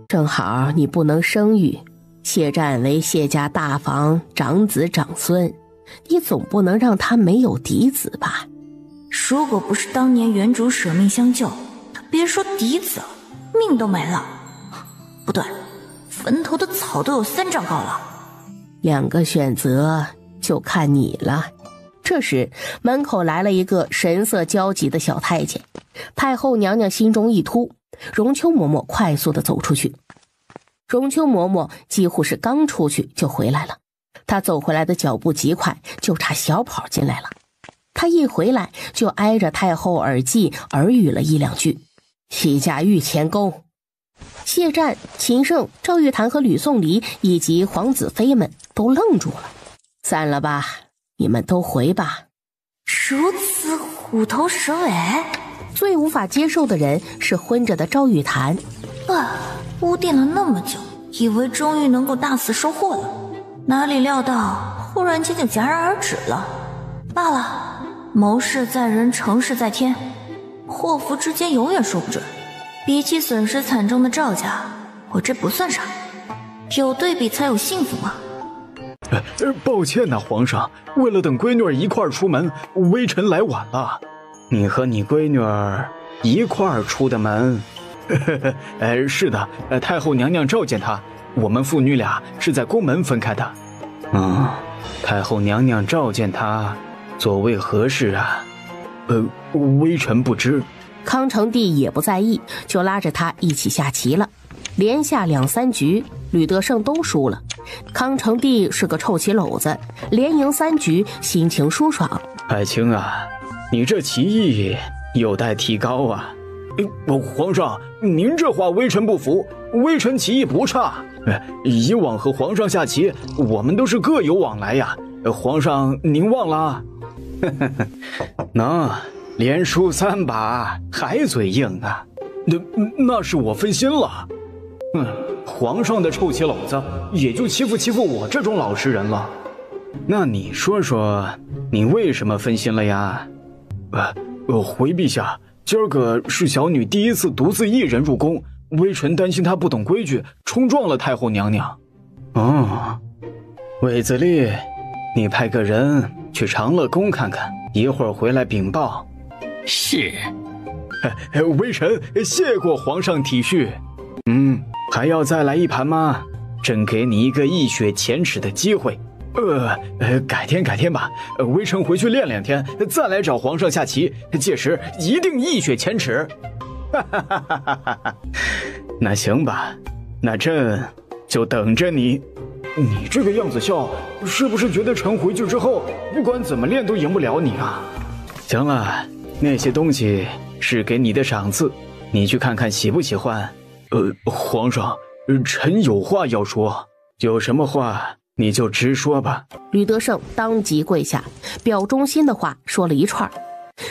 正好你不能生育，谢战为谢家大房长子长孙，你总不能让他没有嫡子吧？如果不是当年原主舍命相救，他别说嫡子，命都没了。不对，坟头的草都有3丈高了。2个选择，就看你了。这时，门口来了一个神色焦急的小太监。太后娘娘心中一突，荣秋嬷嬷快速地走出去。荣秋嬷嬷几乎是刚出去就回来了，她走回来的脚步极快，就差小跑进来了。她一回来就挨着太后耳际耳语了1、2句：“西家御前宫。”谢战、秦胜、赵玉潭和吕颂离以及皇子妃们都愣住了。散了吧，你们都回吧。如此虎头蛇尾，最无法接受的人是昏着的赵玉潭。污奠了那么久，以为终于能够大肆收获了，哪里料到忽然间就戛然而止了。罢了，谋事在人，成事在天，祸福之间永远说不准。比起损失惨重的赵家，我这不算啥，有对比才有幸福嘛。抱歉呐，皇上，为了等闺女儿一块儿出门，微臣来晚了。你和你闺女儿一块儿出的门？是的，太后娘娘召见她，我们父女俩是在宫门分开的。太后娘娘召见她，所谓何事啊？微臣不知。康成帝也不在意，就拉着他一起下棋了。连下2、3局，吕德胜都输了。康成帝是个臭棋篓子，连赢3局，心情舒爽。爱卿啊，你这棋艺有待提高啊。皇上，您这话微臣不服，微臣棋艺不差。以往和皇上下棋，我们都是各有往来呀。皇上您忘了？能连输3把还嘴硬啊？那是我分心了。皇上的臭棋篓子也就欺负我这种老实人了。那你说说，你为什么分心了呀？回陛下，今儿个是小女第一次独自一人入宫，微臣担心她不懂规矩，冲撞了太后娘娘。韦子立，你派个人去长乐宫看看，一会儿回来禀报。是。微臣谢过皇上体恤。还要再来一盘吗？朕给你一个一雪前耻的机会。改天吧，微臣回去练2天，再来找皇上下棋，届时一定一雪前耻。那行吧，那朕就等着你。你这个样子笑，是不是觉得臣回去之后不管怎么练都赢不了你啊？行了，那些东西是给你的赏赐，你去看看喜不喜欢。皇上，臣有话要说。有什么话你就直说吧。吕德胜当即跪下，表忠心的话说了一串。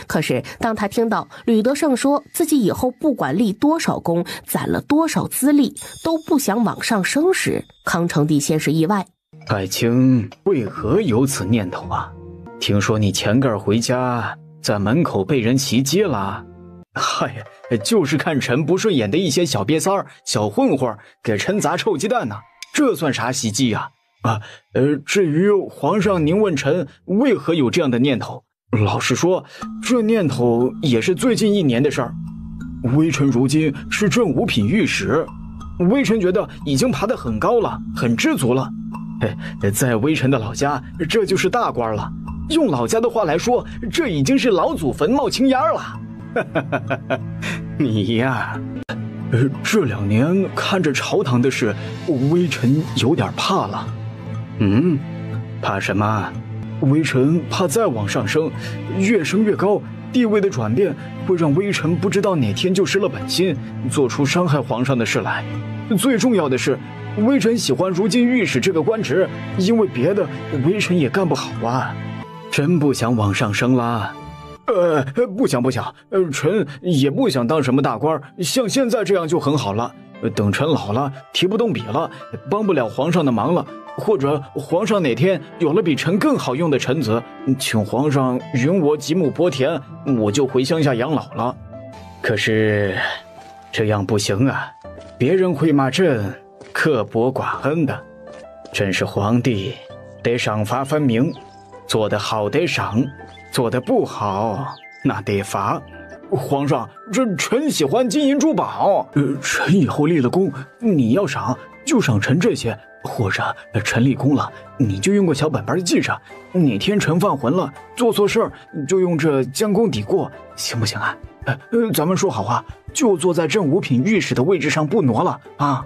可是当他听到吕德胜说自己以后不管立多少功，攒了多少资历，都不想往上升时，康成帝先是意外。爱卿为何有此念头啊？听说你前个儿回家在门口被人袭击了？嗨，就是看臣不顺眼的一些小瘪三儿、小混混给臣砸臭鸡蛋呢，这算啥袭击呀？至于皇上您问臣为何有这样的念头，老实说，这念头也是最近1年的事儿。微臣如今是正五品御史，微臣觉得已经爬得很高了，很知足了。在微臣的老家，这就是大官了。用老家的话来说，这已经是老祖坟冒青烟了。你呀，这2年看着朝堂的事，微臣有点怕了。怕什么？微臣怕再往上升，越升越高，地位的转变会让微臣不知道哪天就失了本心，做出伤害皇上的事来。最重要的是，微臣喜欢如今御史这个官职，因为别的微臣也干不好啊。真不想往上升了？不想，臣也不想当什么大官，像现在这样就很好了。等臣老了，提不动笔了，帮不了皇上的忙了，或者皇上哪天有了比臣更好用的臣子，请皇上允我几亩薄田，我就回乡下养老了。可是这样不行啊，别人会骂朕刻薄寡恩的。朕是皇帝，得赏罚分明。做得好得赏，做得不好那得罚。皇上，这臣喜欢金银珠宝。臣以后立了功，你要赏就赏臣这些，或者臣立功了，你就用个小本本记着。哪天臣犯浑了，做错事儿，就用这将功抵过，行不行啊？咱们说好啊，就坐在正五品御史的位置上不挪了啊。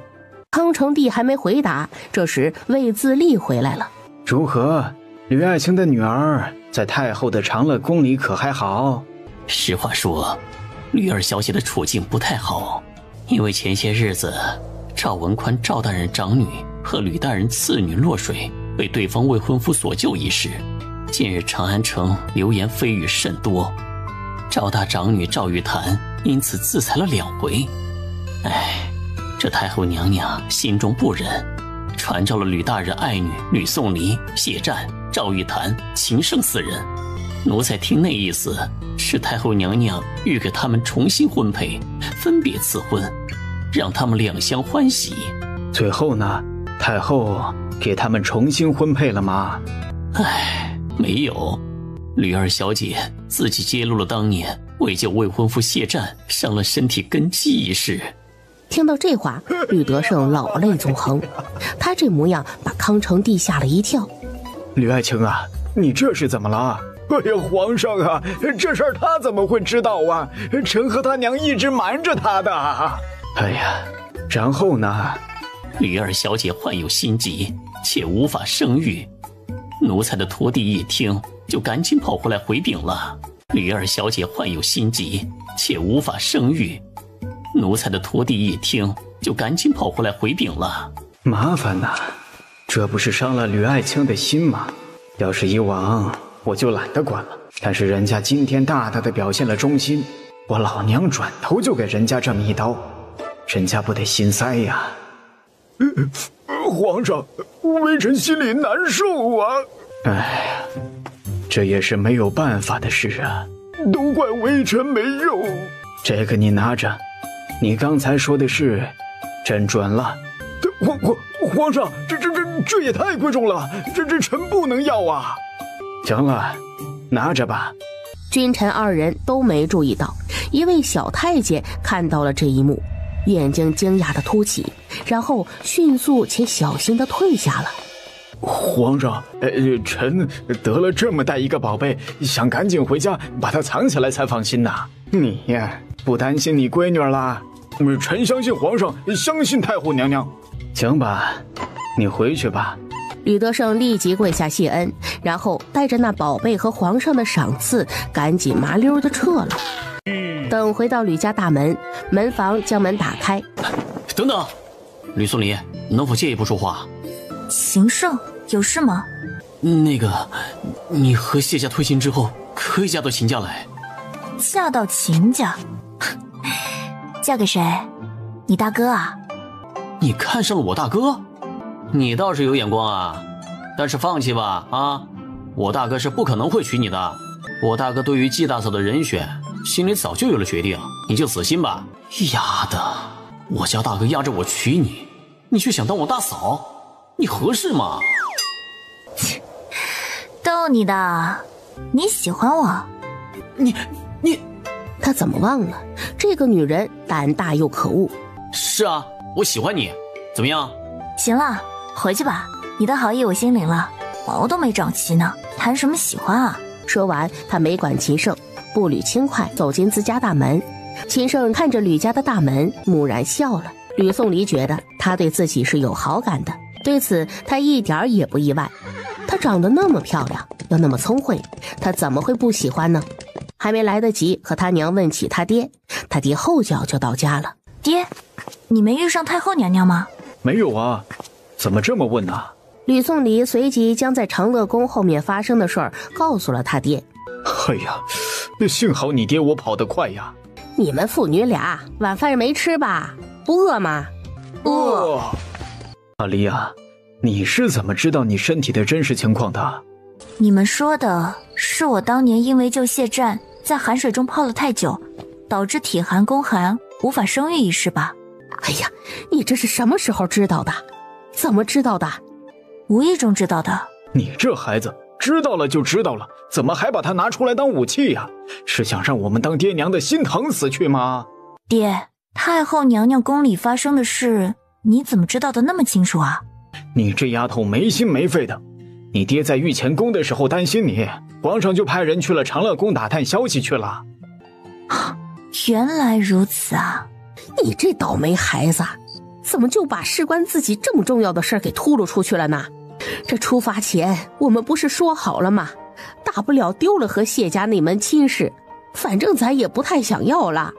康成帝还没回答，这时魏自立回来了。如何？吕爱卿的女儿在太后的长乐宫里可还好？实话说，吕二小姐的处境不太好，因为前些日子赵文宽赵大人长女和吕大人次女落水被对方未婚夫所救一事，近日长安城流言蜚语甚多，赵大长女赵玉檀因此自裁了2回。这太后娘娘心中不忍，传召了吕大人爱女吕颂离、谢湛、赵玉檀、秦胜4人。奴才听那意思是太后娘娘欲给他们重新婚配，分别赐婚，让他们两相欢喜。最后呢？太后给他们重新婚配了吗？没有。吕二小姐自己揭露了当年为救未婚夫谢湛伤了身体根基一事。听到这话，吕德胜老泪纵横，他这模样把康成帝吓了一跳。吕爱卿啊，你这是怎么了？哎呀，皇上啊，这事儿他怎么会知道啊？臣和他娘一直瞒着他的。哎呀，然后呢？吕二小姐患有心疾，且无法生育。奴才的拖地一听，就赶紧跑回来回禀了。吕二小姐患有心疾，且无法生育。奴才的拖地一听，就赶紧跑回来回禀了。麻烦呐，这不是伤了吕爱卿的心吗？要是以往，我就懒得管了。但是人家今天大大的表现了忠心，我老娘转头就给人家这么一刀，人家不得心塞呀。皇上，微臣心里难受啊。哎呀，这也是没有办法的事啊。都怪微臣没用。这个你拿着，你刚才说的是真准了。皇上，这也太贵重了，这臣不能要啊。行了，拿着吧。君臣2人都没注意到，一位小太监看到了这一幕，眼睛惊讶地凸起，然后迅速且小心地退下了。皇上，臣得了这么大一个宝贝，想赶紧回家把它藏起来才放心呐。你呀，不担心你闺女啦？臣相信皇上，相信太后娘娘。行吧，你回去吧。吕德胜立即跪下谢恩，然后带着那宝贝和皇上的赏赐，赶紧麻溜地撤了。等回到吕家大门，门房将门打开。等等，吕颂离，能否借一步说话？秦胜，有事吗？那个，你和谢家推亲之后，可以嫁到秦家来。嫁到秦家？嫁给谁？你大哥啊？你看上了我大哥？你倒是有眼光啊，但是放弃吧啊！我大哥是不可能会娶你的。我大哥对于季大嫂的人选，心里早就有了决定，你就死心吧。丫的，我家大哥压着我娶你，你却想当我大嫂，你合适吗？切，逗你的，你喜欢我？你，他怎么忘了这个女人胆大又可恶？是啊，我喜欢你，怎么样？行了，回去吧，你的好意我心领了，毛都没长齐呢，谈什么喜欢啊？说完，他没管秦胜，步履轻快走进自家大门。秦胜看着吕家的大门，木然笑了。吕颂离觉得他对自己是有好感的，对此他一点也不意外。她长得那么漂亮，又那么聪慧，他怎么会不喜欢呢？还没来得及和他娘问起他爹，他爹后脚就到家了。爹，你没遇上太后娘娘吗？没有啊，怎么这么问呢？吕颂离随即将在长乐宫后面发生的事儿告诉了他爹。哎呀，幸好你爹我跑得快呀。你们父女俩晚饭没吃吧？不饿吗？饿。阿离啊，你是怎么知道你身体的真实情况的？你们说的是我当年因为救谢湛，在寒水中泡了太久，导致体寒宫寒，无法生育一事吧？哎呀，你这是什么时候知道的？怎么知道的？无意中知道的。你这孩子知道了就知道了，怎么还把它拿出来当武器呀？是想让我们当爹娘的心疼死去吗？爹，太后娘娘宫里发生的事，你怎么知道的那么清楚啊？你这丫头没心没肺的，你爹在御前宫的时候担心你，皇上就派人去了长乐宫打探消息去了。原来如此啊！你这倒霉孩子，怎么就把事关自己这么重要的事给秃噜出去了呢？这出发前我们不是说好了吗？大不了丢了和谢家那门亲事，反正咱也不太想要了。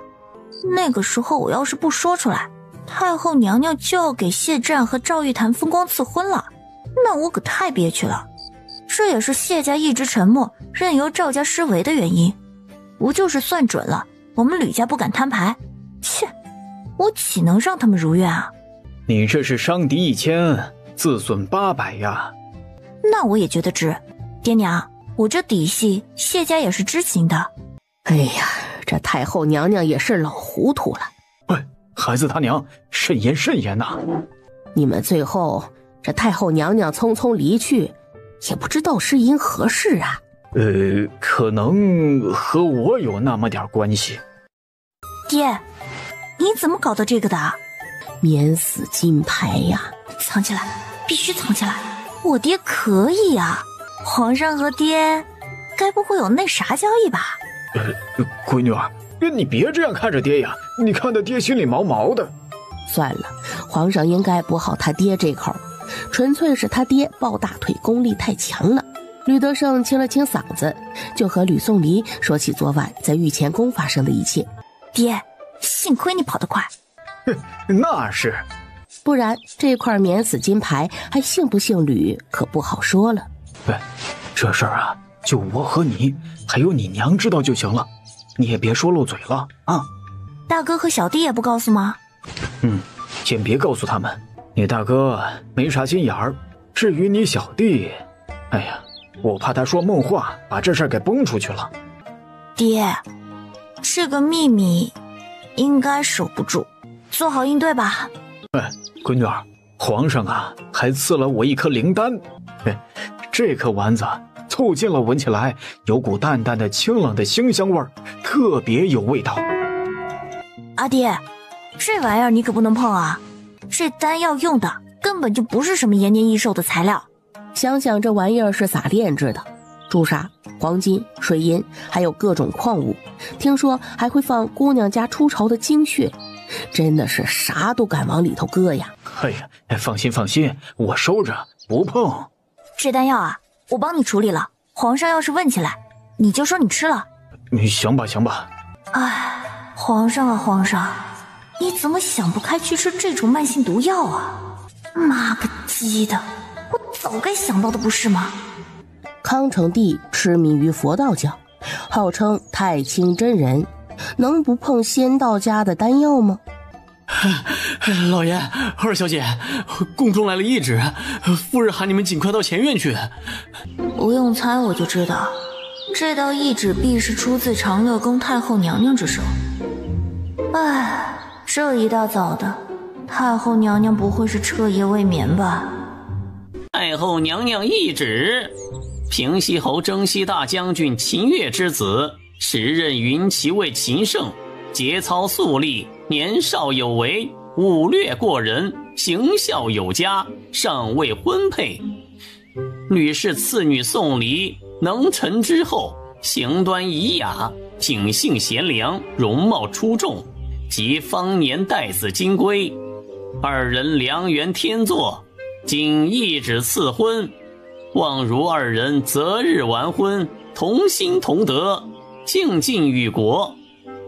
那个时候我要是不说出来，太后娘娘就要给谢湛和赵玉潭分光赐婚了，那我可太憋屈了。这也是谢家一直沉默，任由赵家施为的原因。不就是算准了我们吕家不敢摊牌，切，我岂能让他们如愿啊？你这是伤敌1000，自损800呀。那我也觉得值。爹娘，我这底细谢家也是知情的。哎呀，这太后娘娘也是老糊涂了。喂，孩子他娘，慎言慎言呐！你们最后这太后娘娘匆匆离去，也不知道是因何事啊？可能和我有那么点关系。爹，你怎么搞到这个的？免死金牌呀！藏起来，必须藏起来！我爹可以呀，皇上和爹该不会有那啥交易吧？闺女儿，你别这样看着爹呀，你看得爹心里毛毛的。算了，皇上应该补好他爹这口，纯粹是他爹抱大腿功力太强了。吕德胜清了清嗓子，就和吕颂离说起昨晚在御前宫发生的一切。爹，幸亏你跑得快。那是，不然这块免死金牌还姓不姓吕可不好说了。这事儿啊，就我和你还有你娘知道就行了，你也别说漏嘴了啊。大哥和小弟也不告诉吗？先别告诉他们，你大哥没啥心眼儿，至于你小弟，哎呀，我怕他说梦话，把这事儿给崩出去了。爹，这个秘密应该守不住，做好应对吧。闺女儿，皇上啊还赐了我一颗灵丹，这颗丸子凑近了闻起来有股淡淡的清冷的腥香味儿，特别有味道。阿爹，这玩意儿你可不能碰啊，这丹药用的根本就不是什么延年益寿的材料。想想这玩意儿是咋炼制的，朱砂、黄金、水银，还有各种矿物，听说还会放姑娘家出巢的精血，真的是啥都敢往里头搁呀。哎呀，放心放心，我收着不碰。这丹药啊，我帮你处理了，皇上要是问起来，你就说你吃了。行吧行吧。哎，皇上啊皇上，你怎么想不开去吃这种慢性毒药啊？妈个鸡的，我早该想到的不是吗？康成帝痴迷于佛道教，号称太清真人，能不碰仙道家的丹药吗？老爷，二小姐，宫中来了懿旨，夫人喊你们尽快到前院去。不用猜我就知道，这道懿旨必是出自长乐宫太后娘娘之手。哎，这一大早的，太后娘娘不会是彻夜未眠吧？太后娘娘懿旨，平西侯征西大将军秦越之子，时任云骑尉秦胜，节操肃立，年少有为，武略过人，行孝有加，尚未婚配。吕氏次女宋离，能臣之后，行端仪雅，品性贤良，容貌出众，及方年待子金龟，二人良缘天作，今懿旨赐婚，望如二人择日完婚，同心同德，敬尽与国，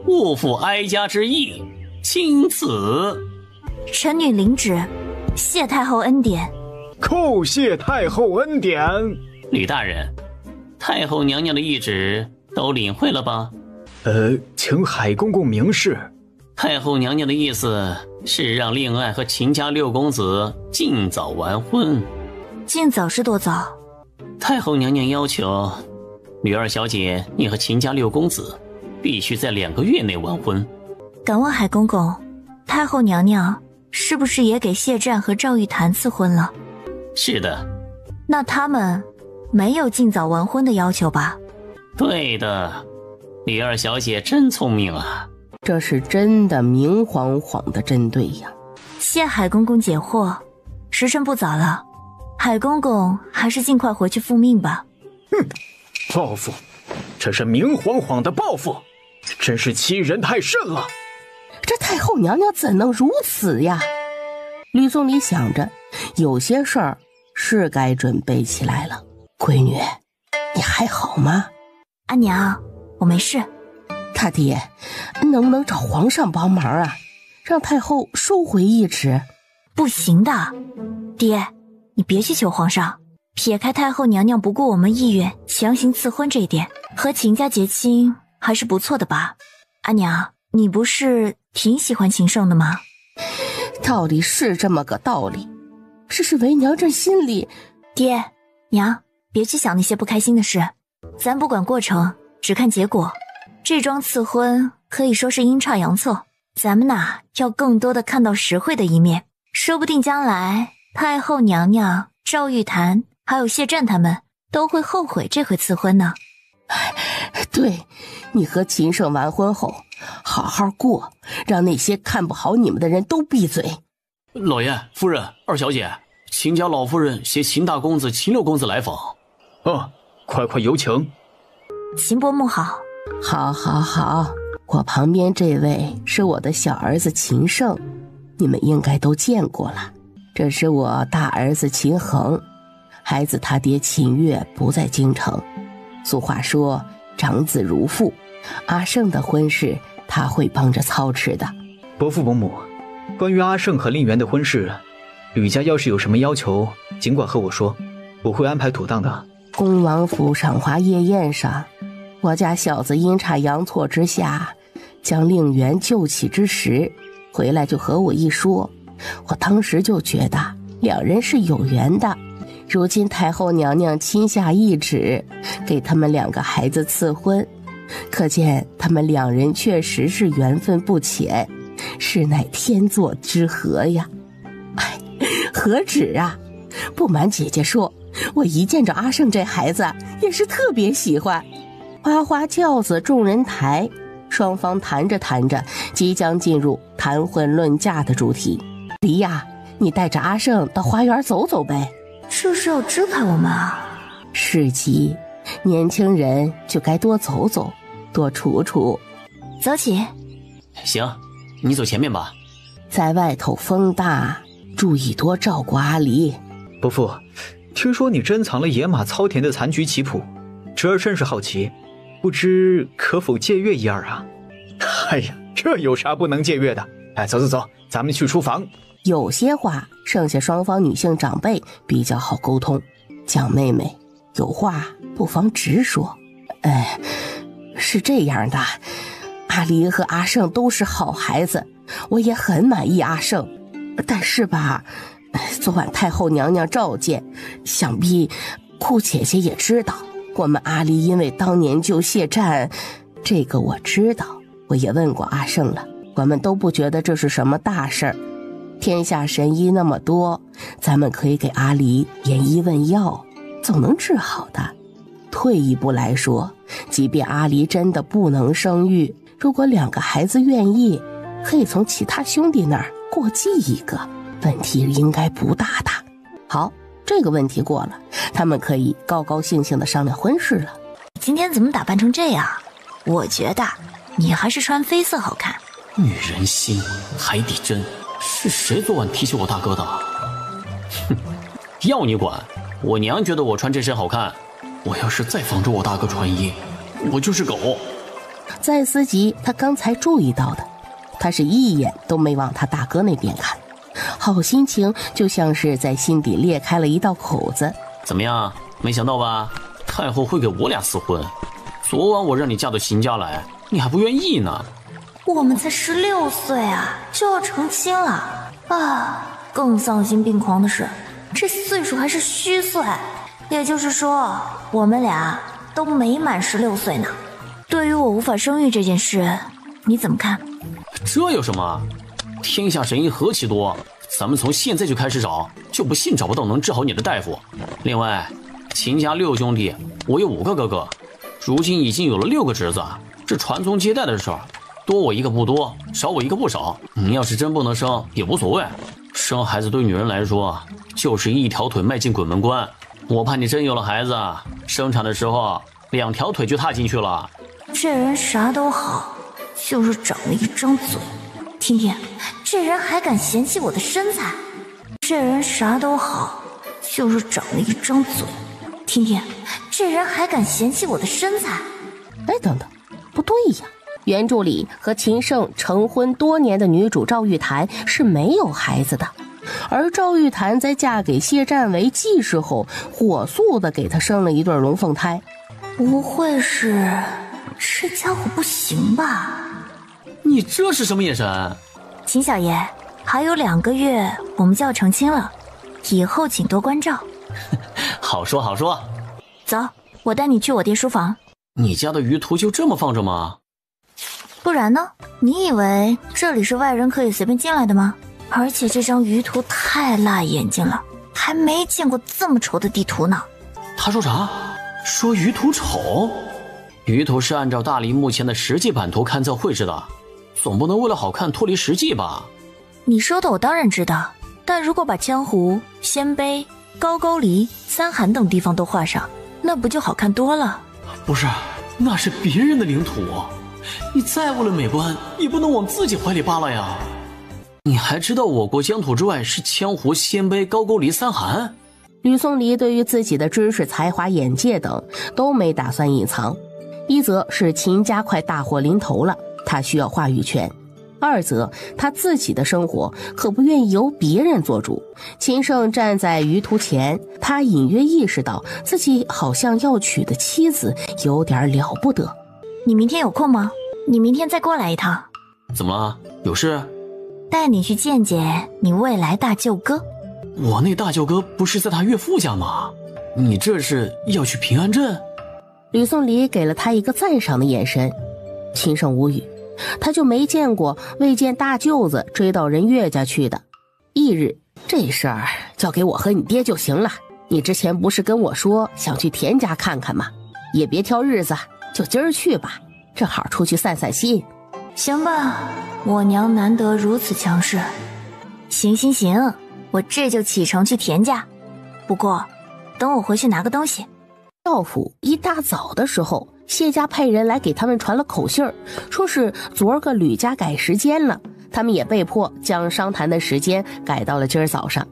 勿负哀家之意，钦此。臣女领旨，谢太后恩典。叩谢太后恩典。吕大人，太后娘娘的懿旨都领会了吧？请海公公明示。太后娘娘的意思是让令爱和秦家六公子尽早完婚。尽早是多早？太后娘娘要求吕二小姐，你和秦家六公子必须在2个月内完婚。敢问海公公，太后娘娘是不是也给谢湛和赵玉潭赐婚了？是的。那他们没有尽早完婚的要求吧？对的，李二小姐真聪明啊。这是真的明晃晃的针对呀。谢海公公解惑，时辰不早了，海公公还是尽快回去复命吧。报复，这是明晃晃的报复，真是欺人太甚了。这太后娘娘怎能如此呀？吕宗理想着，有些事儿是该准备起来了。闺女，你还好吗？阿娘，我没事。他爹，能不能找皇上帮忙啊？让太后收回懿旨。不行的，爹，你别去求皇上。撇开太后娘娘不顾我们意愿强行赐婚这一点，和秦家结亲还是不错的吧？阿娘，你不是挺喜欢秦胜的吗？道理是这么个道理，只是为娘这心里……爹娘，别去想那些不开心的事，咱不管过程，只看结果。这桩赐婚可以说是阴差阳错，咱们呐要更多的看到实惠的一面，说不定将来太后娘娘、赵玉檀还有谢湛他们都会后悔这回赐婚呢。对，你和秦胜完婚后好好过，让那些看不好你们的人都闭嘴。老爷、夫人、二小姐，秦家老夫人携秦大公子、秦六公子来访。哦，快快有请。秦伯母好。好好好，我旁边这位是我的小儿子秦胜，你们应该都见过了。这是我大儿子秦衡，孩子他爹秦月不在京城。俗话说长子如父，阿胜的婚事他会帮着操持的。伯父伯母，关于阿胜和令媛的婚事，吕家要是有什么要求，尽管和我说，我会安排妥当的。恭王府赏花夜宴上，我家小子阴差阳错之下将令媛救起之时，回来就和我一说，我当时就觉得两人是有缘的。如今太后娘娘亲下懿旨，给他们两个孩子赐婚，可见他们两人确实是缘分不浅，是乃天作之合呀。哎，何止啊！不瞒姐姐说，我一见着阿胜这孩子也是特别喜欢。花花轿子众人抬，双方谈着谈着，即将进入谈婚论嫁的主题。黎呀，你带着阿胜到花园走走呗。这是要支开我们啊？是急，年轻人就该多走走，多处处。走起。行，你走前面吧。在外头风大，注意多照顾阿离。伯父，听说你珍藏了野马操田的残局棋谱，侄儿甚是好奇，不知可否借阅一二啊？哎呀，这有啥不能借阅的？哎，走走走，咱们去书房。有些话剩下双方女性长辈比较好沟通，蒋妹妹有话不妨直说。是这样的，阿离和阿胜都是好孩子，我也很满意阿胜，但是吧，昨晚太后娘娘召见，想必顾姐姐也知道，我们阿离因为当年救谢湛，这个我知道，我也问过阿胜了，我们都不觉得这是什么大事儿。天下神医那么多，咱们可以给阿离验医问药，总能治好的。退一步来说，即便阿离真的不能生育，如果两个孩子愿意，可以从其他兄弟那儿过继一个，问题应该不大的。好，这个问题过了，他们可以高高兴兴地商量婚事了。今天怎么打扮成这样？我觉得你还是穿绯色好看。女人心，海底针。是谁昨晚提起我大哥的？哼，要你管！我娘觉得我穿这身好看，我要是再仿着我大哥穿衣，我就是狗。在思吉他刚才注意到的，他是一眼都没往他大哥那边看，好心情就像是在心底裂开了一道口子。怎么样？没想到吧？太后会给我俩赐婚。昨晚我让你嫁到秦家来，你还不愿意呢。我们才16岁啊，就要成亲了啊！更丧心病狂的是，这岁数还是虚岁，也就是说，我们俩都没满16岁呢。对于我无法生育这件事，你怎么看？这有什么？天下神医何其多，咱们从现在就开始找，就不信找不到能治好你的大夫。另外，秦家6兄弟，我有5个哥哥，如今已经有了6个侄子，这传宗接代的事儿，多我一个不多，少我一个不少。你要是真不能生也无所谓，生孩子对女人来说就是一条腿迈进鬼门关。我怕你真有了孩子，生产的时候2条腿就踏进去了。这人啥都好，就是长了一张嘴。听听，这人还敢嫌弃我的身材。这人啥都好，就是长了一张嘴。听听，这人还敢嫌弃我的身材。哎，等等，不对呀！原著里和秦胜成婚多年的女主赵玉檀是没有孩子的，而赵玉檀在嫁给谢占为继室后，火速的给他生了一对龙凤胎。不会是这家伙不行吧？你这是什么眼神？秦小爷，还有2个月我们就要成亲了，以后请多关照。好说好说。走，我带你去我爹书房。你家的鱼图就这么放着吗？不然呢？你以为这里是外人可以随便进来的吗？而且这张鱼图太辣眼睛了，还没见过这么丑的地图呢。他说啥？说鱼图丑？鱼图是按照大黎目前的实际版图勘测绘制的，总不能为了好看脱离实际吧？你说的我当然知道，但如果把江湖、鲜卑、高句丽、三韩等地方都画上，那不就好看多了？不是，那是别人的领土，你再为了美观，也不能往自己怀里扒拉呀。你还知道我国疆土之外是羌胡、鲜卑、高句丽、三韩？吕颂离对于自己的知识、才华、眼界等都没打算隐藏。一则是秦家快大祸临头了，他需要话语权；二则他自己的生活可不愿意由别人做主。秦胜站在鱼图前，他隐约意识到自己好像要娶的妻子有点了不得。你明天有空吗？你明天再过来一趟。怎么了？有事？带你去见见你未来大舅哥。我那大舅哥不是在他岳父家吗？你这是要去平安镇？吕颂离给了他一个赞赏的眼神。秦胜无语，他就没见过为见大舅子追到人岳家去的。翌日，这事儿交给我和你爹就行了。你之前不是跟我说想去田家看看吗？也别挑日子，就今儿去吧，正好出去散散心。行吧，我娘难得如此强势。行行行，我这就启程去田家。不过，等我回去拿个东西。赵府一大早的时候，谢家派人来给他们传了口信儿，说是昨儿个吕家改时间了，他们也被迫将商谈的时间改到了今儿早上。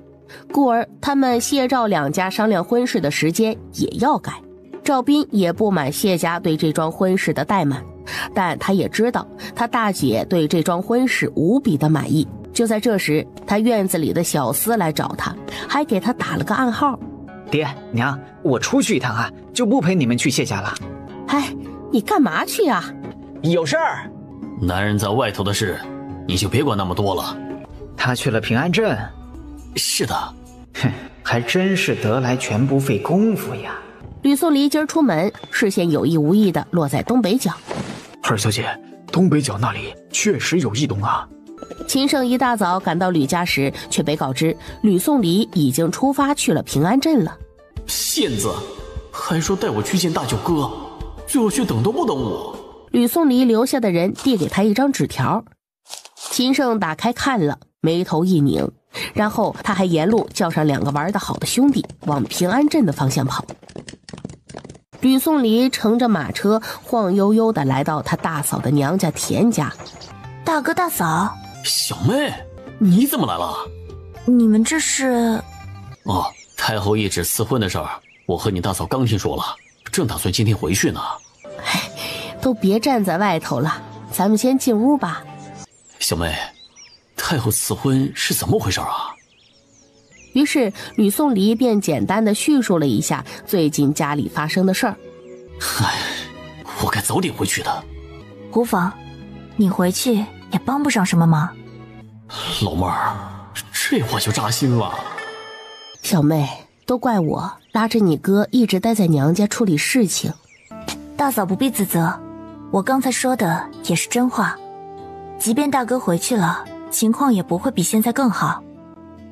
故而他们谢赵2家商量婚事的时间也要改。赵斌也不满谢家对这桩婚事的怠慢，但他也知道他大姐对这桩婚事无比的满意。就在这时，他院子里的小厮来找他，还给他打了个暗号。爹娘，我出去一趟啊，就不陪你们去谢家了。哎，你干嘛去啊？有事儿。男人在外头的事，你就别管那么多了。他去了平安镇。是的。哼，还真是得来全不费功夫呀。吕颂离今儿出门，视线有意无意地落在东北角。二小姐，东北角那里确实有异动啊。秦胜一大早赶到吕家时，却被告知吕颂离已经出发去了平安镇了。骗子，还说带我去见大舅哥，最后却等都不等我。吕颂离留下的人递给他一张纸条，秦胜打开看了，眉头一拧，然后他还沿路叫上2个玩得好的兄弟往平安镇的方向跑。吕颂离乘着马车晃悠悠地来到他大嫂的娘家田家。大哥大嫂，小妹，你怎么来了？你们这是……哦，太后懿旨赐婚的事儿，我和你大嫂刚听说了，正打算今天回去呢。哎，都别站在外头了，咱们先进屋吧。小妹，太后赐婚是怎么回事啊？于是吕颂离便简单的叙述了一下最近家里发生的事儿。唉，我该早点回去的。无妨，你回去也帮不上什么忙。老妹儿，这话就扎心了。小妹，都怪我拉着你哥一直待在娘家处理事情。大嫂不必自责，我刚才说的也是真话。即便大哥回去了，情况也不会比现在更好。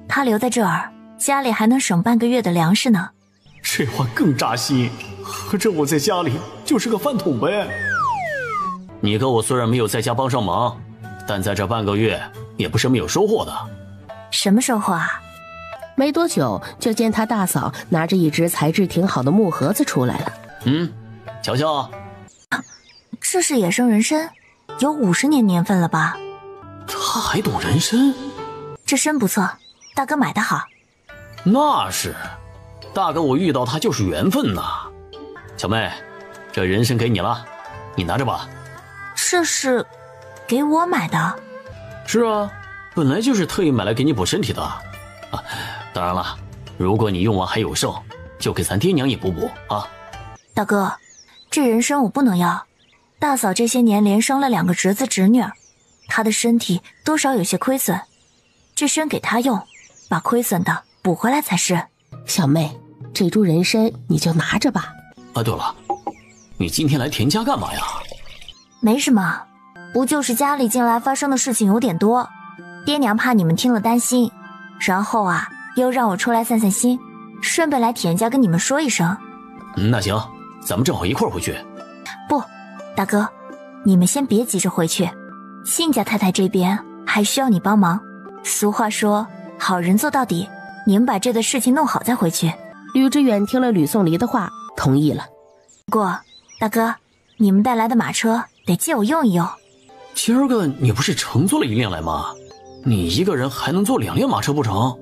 他留在这儿，家里还能省半个月的粮食呢。这话更扎心，合着我在家里就是个饭桶呗。你哥我虽然没有在家帮上忙，但在这半个月也不是没有收获的。什么收获啊？没多久，就见他大嫂拿着一只材质挺好的木盒子出来了。瞧瞧，这是野生人参，有50年年份了吧？他还懂人参？这参不错，大哥买的好。那是，大哥我遇到他就是缘分呐。小妹，这人参给你了，你拿着吧。这是给我买的？是啊，本来就是特意买来给你补身体的。当然了，如果你用完还有剩，就给咱爹娘也补补啊。大哥，这人参我不能要。大嫂这些年连生了2个侄子侄女儿，她的身体多少有些亏损，这参给她用，把亏损的补回来才是。小妹，这株人参你就拿着吧。对了，你今天来田家干嘛呀？没什么，不就是家里近来发生的事情有点多，爹娘怕你们听了担心，然后又让我出来散散心，顺便来田家跟你们说一声。那行，咱们正好一块儿回去。不，大哥，你们先别急着回去，亲家太太这边还需要你帮忙。俗话说，好人做到底，你们把这个事情弄好再回去。吕知远听了吕颂离的话，同意了。不过，大哥，你们带来的马车得借我用一用。今儿个你不是乘坐了1辆来吗？你一个人还能坐2辆马车不成？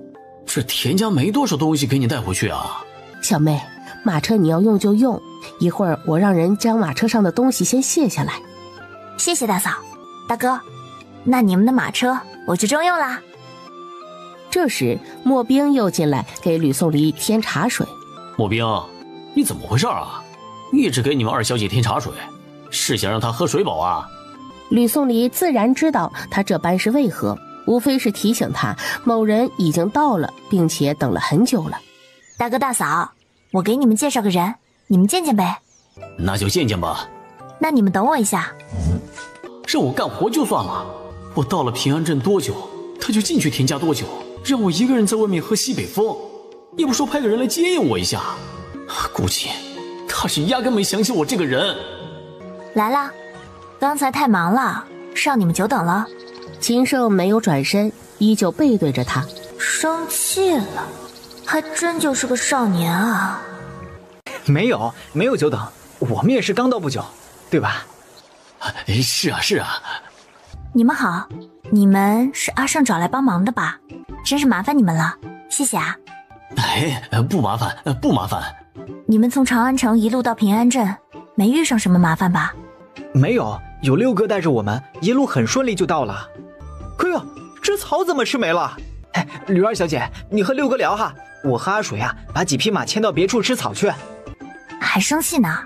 这田家没多少东西给你带回去啊。小妹，马车你要用就用，一会儿我让人将马车上的东西先卸下来。谢谢大嫂。大哥，那你们的马车我就征用啦。这时莫冰又进来给吕颂离添茶水。莫冰，你怎么回事啊？一直给你们2小姐添茶水，是想让她喝水饱啊？吕颂离自然知道他这般是为何，无非是提醒他某人已经到了，并且等了很久了。大哥大嫂，我给你们介绍个人，你们见见呗。那就见见吧。那你们等我一下。让我干活就算了，我到了平安镇多久，他就进去田家多久，让我一个人在外面喝西北风，也不说派个人来接应我一下。估计他是压根没想起我这个人。来了，刚才太忙了，让你们久等了。秦胜没有转身，依旧背对着他。生气了，还真就是个少年啊。没有久等，我们也是刚到不久，对吧？是啊。你们好，你们是阿胜找来帮忙的吧？真是麻烦你们了，谢谢啊。不麻烦。你们从长安城一路到平安镇，没遇上什么麻烦吧？没有六哥带着我们，一路很顺利就到了。可呀，这草怎么吃没了？吕二小姐，你和六哥聊哈，我和阿水把几匹马牵到别处吃草去。还生气呢？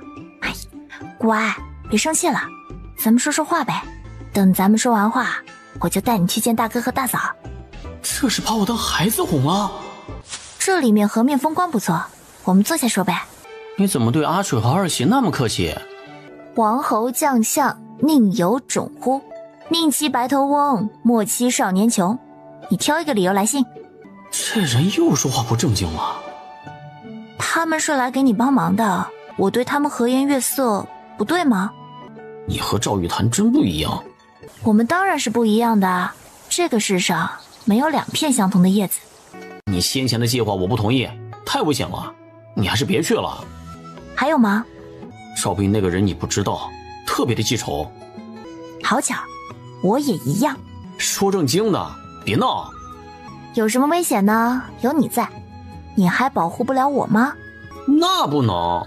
乖，别生气了，咱们说说话呗。等咱们说完话，我就带你去见大哥和大嫂。这是把我当孩子哄了？这里面河面风光不错，我们坐下说呗。你怎么对阿水和二喜那么客气？王侯将相宁有种乎？宁欺白头翁，莫欺少年穷。你挑一个理由来信。这人又说话不正经了。他们是来给你帮忙的，我对他们和颜悦色，不对吗？你和赵玉潭真不一样。我们当然是不一样的，这个世上没有2片相同的叶子。你先前的计划我不同意，太危险了，你还是别去了。还有吗？赵斌那个人你不知道，特别的记仇。好巧，我也一样。说正经的，别闹。有什么危险呢？有你在，你还保护不了我吗？那不能。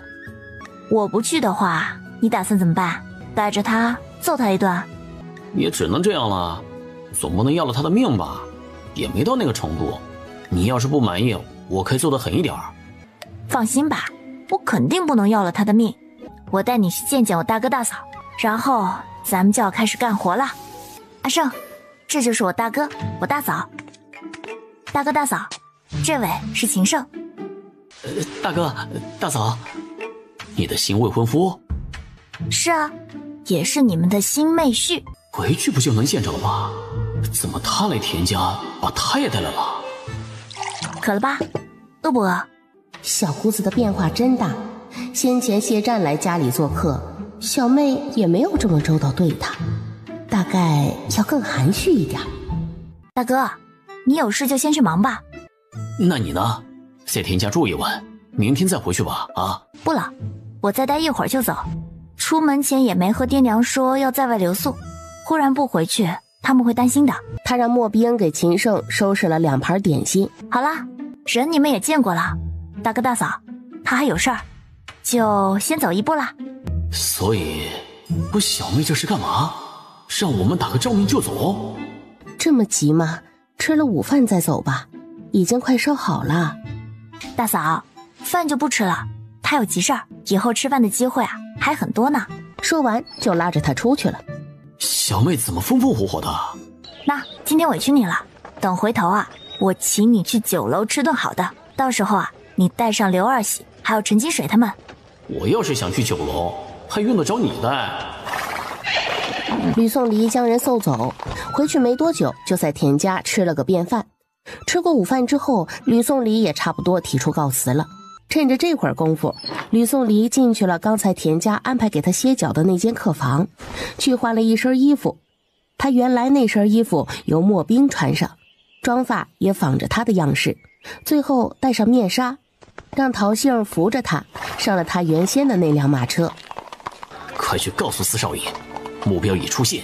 我不去的话，你打算怎么办？带着他揍他一顿？也只能这样了，总不能要了他的命吧？也没到那个程度。你要是不满意，我可以做得狠一点。放心吧，我肯定不能要了他的命。我带你去见见我大哥大嫂，然后咱们就要开始干活了。阿胜，这就是我大哥我大嫂。大哥大嫂，这位是秦胜。大哥大嫂，你的新未婚夫？是啊，也是你们的新妹婿。回去不就能见着了吗？怎么他来田家把他也带来了？渴了吧？饿不饿？小姑子的变化真大，先前谢战来家里做客，小妹也没有这么周到对她，大概要更含蓄一点。大哥，你有事就先去忙吧。那你呢？在田家住一晚，明天再回去吧。啊，不了，我再待一会儿就走。出门前也没和爹娘说要在外留宿，忽然不回去，他们会担心的。他让莫冰给秦胜收拾了2盘点心。好啦，人你们也见过了，大哥大嫂，他还有事儿，就先走一步啦。所以，我小妹这是干嘛？让我们打个照面就走？这么急吗？吃了午饭再走吧，已经快烧好了。大嫂，饭就不吃了，他有急事儿，以后吃饭的机会还很多呢。说完就拉着他出去了。小妹怎么风风火火的？那今天委屈你了，等回头我请你去酒楼吃顿好的，到时候你带上刘二喜还有陈金水他们。我要是想去酒楼，还用得着你带？吕颂离将人送走，回去没多久就在田家吃了个便饭。吃过午饭之后，吕颂离也差不多提出告辞了。趁着这会儿功夫，吕颂离进去了刚才田家安排给他歇脚的那间客房，去换了一身衣服。他原来那身衣服由莫冰穿上，妆发也仿着他的样式，最后戴上面纱，让陶杏扶着他上了他原先的那辆马车。快去告诉四少爷，目标已出现。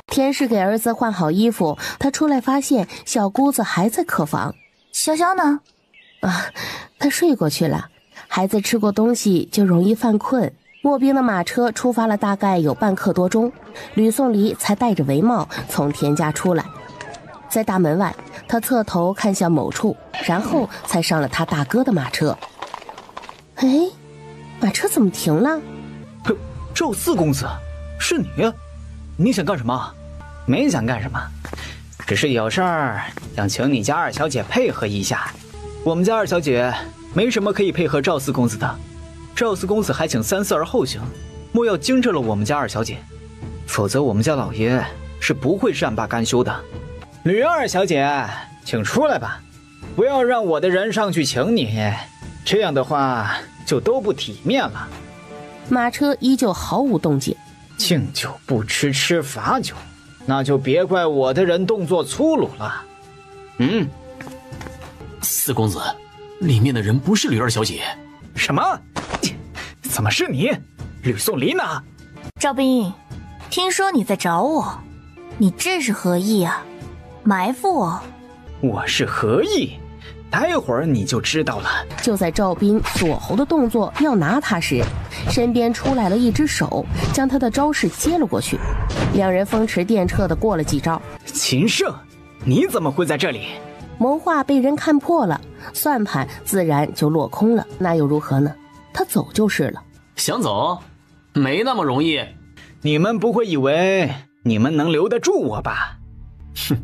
田氏给儿子换好衣服，他出来发现小姑子还在客房。潇潇呢？他睡过去了。孩子吃过东西就容易犯困。莫冰的马车出发了，大概有半刻多钟，吕颂离才戴着帷帽从田家出来。在大门外，他侧头看向某处，然后才上了他大哥的马车。哎，马车怎么停了？赵四公子，是你？你想干什么？没想干什么，只是有事儿想请你家二小姐配合一下。我们家二小姐没什么可以配合赵四公子的，赵四公子还请三思而后行，莫要惊着了我们家二小姐，否则我们家老爷是不会善罢甘休的。吕二小姐，请出来吧，不要让我的人上去请你，这样的话就都不体面了。马车依旧毫无动静。敬酒不吃吃罚酒，那就别怪我的人动作粗鲁了。四公子，里面的人不是吕二小姐。什么？怎么是你？吕颂离呢？赵斌，听说你在找我，你这是何意啊？埋伏我？我是何意？待会儿你就知道了。就在赵斌锁喉的动作要拿他时，身边出来了一只手，将他的招式接了过去。两人风驰电掣地过了几招。秦胜，你怎么会在这里？谋划被人看破了，算盘自然就落空了。那又如何呢？他走就是了。想走？没那么容易。你们不会以为你们能留得住我吧？哼，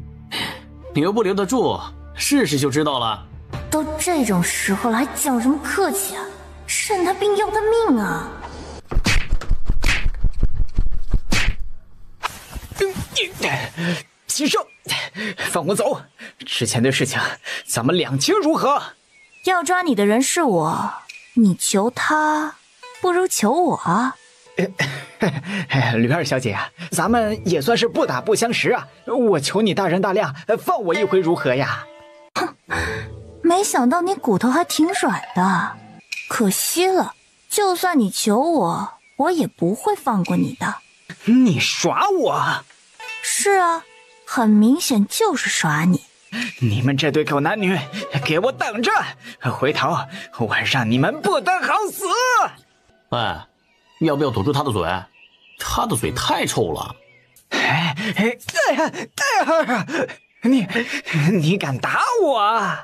留不留得住，试试就知道了。都这种时候了，还讲什么客气啊？趁他病要他命啊！秦胜，放我走！之前的事情咱们两清如何？要抓你的人是我，你求他不如求我。吕二小姐，咱们也算是不打不相识啊！我求你大人大量，放我一回如何呀？哼，没想到你骨头还挺软的，可惜了，就算你求我，我也不会放过你的。你耍我？是啊，很明显就是耍你。你们这对狗男女，给我等着！回头我让你们不得好死！哎，要不要堵住他的嘴？他的嘴太臭了。你敢打我？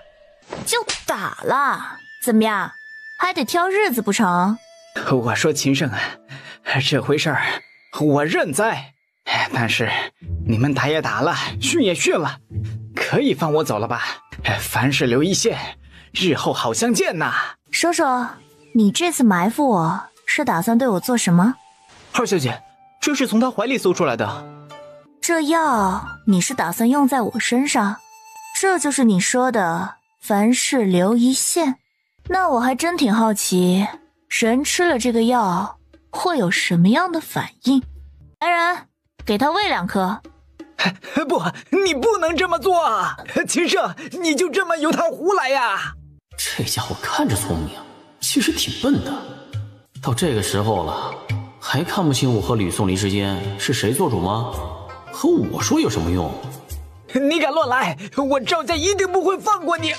就打了，怎么样？还得挑日子不成？我说秦胜，这回事儿我认栽，但是你们打也打了，训也训了，可以放我走了吧？凡事留一线，日后好相见呐。说说，你这次埋伏我是打算对我做什么？二小姐，这是从他怀里搜出来的。这药你是打算用在我身上？这就是你说的凡事留一线？那我还真挺好奇，人吃了这个药会有什么样的反应？来人，给他喂2颗。不，你不能这么做啊！秦胜，你就这么由他胡来呀？这家伙看着聪明，其实挺笨的。到这个时候了，还看不清我和吕宋离之间是谁做主吗？和我说有什么用？你敢乱来，我赵家一定不会放过你！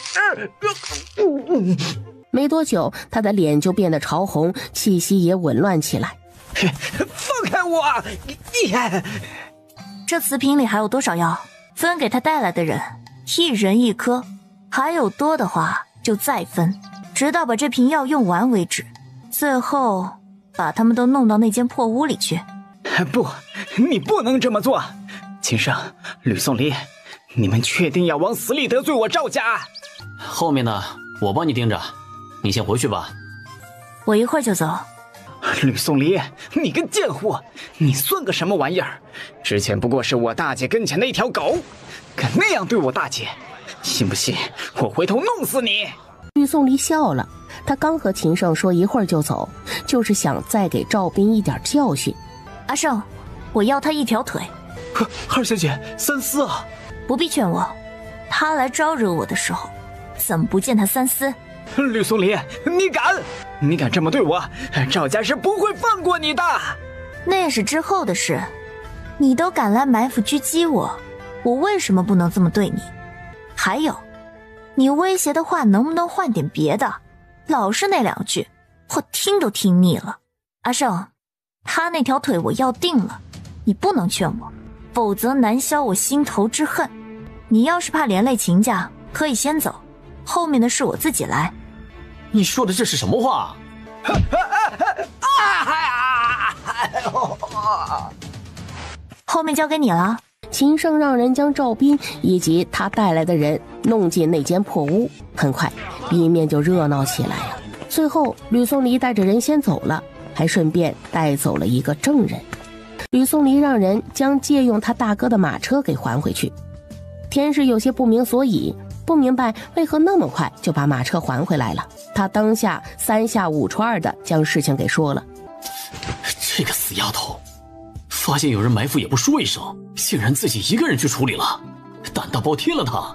没多久，他的脸就变得潮红，气息也紊乱起来。放开我！这瓷瓶里还有多少药？分给他带来的人，1人1颗，还有多的话就再分，直到把这瓶药用完为止。最后把他们都弄到那间破屋里去。不，你不能这么做！秦胜、吕宋离，你们确定要往死里得罪我赵家？后面呢，我帮你盯着，你先回去吧。我一会儿就走。吕宋离，你个贱货，你算个什么玩意儿？之前不过是我大姐跟前的一条狗，敢那样对我大姐，信不信我回头弄死你？吕宋离笑了，他刚和秦胜说一会儿就走，就是想再给赵斌一点教训。阿胜，我要他1条腿。二小姐，三思啊！不必劝我，他来招惹我的时候，怎么不见他三思？吕宋离，你敢这么对我，赵家是不会放过你的。那也是之后的事，你都敢来埋伏狙击我，我为什么不能这么对你？还有，你威胁的话能不能换点别的？老是那2句，我听都听腻了。阿胜，他那条腿我要定了，你不能劝我，否则难消我心头之恨。你要是怕连累秦家，可以先走，后面的事我自己来。你说的这是什么话？后面交给你了。秦胜让人将赵斌以及他带来的人弄进那间破屋，很快里面就热闹起来了。最后吕宋离带着人先走了，还顺便带走了一个证人。吕宋离让人将借用他大哥的马车给还回去。田氏有些不明所以，不明白为何那么快就把马车还回来了。他当下3下5除2的将事情给说了。这个死丫头，发现有人埋伏也不说一声，竟然自己一个人去处理了，胆大包天了他。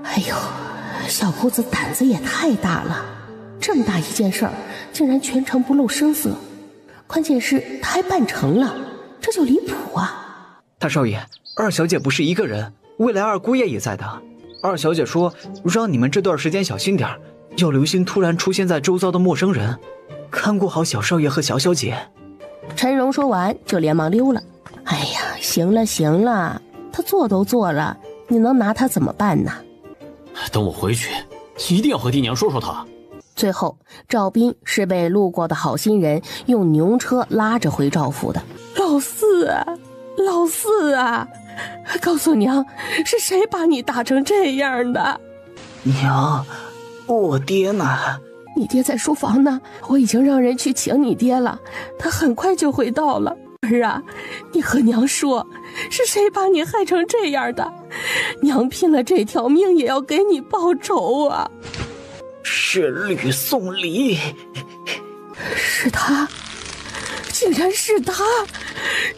哎呦，小姑子胆子也太大了，这么大一件事儿竟然全程不露声色，关键是他还办成了，这就离谱啊。大少爷，二小姐不是一个人，未来二姑爷也在的。二小姐说让你们这段时间小心点，要留心突然出现在周遭的陌生人，看顾好小少爷和小小姐。陈荣说完就连忙溜了。哎呀，行了行了，他做都做了，你能拿他怎么办呢？等我回去一定要和爹娘说说他。最后赵斌是被路过的好心人用牛车拉着回赵府的。老四啊，告诉娘，是谁把你打成这样的？娘，我爹呢？你爹在书房呢，我已经让人去请你爹了，他很快就会到了。儿啊，你和娘说，是谁把你害成这样的？娘拼了这条命也要给你报仇啊！是吕宋离。是他，竟然是他！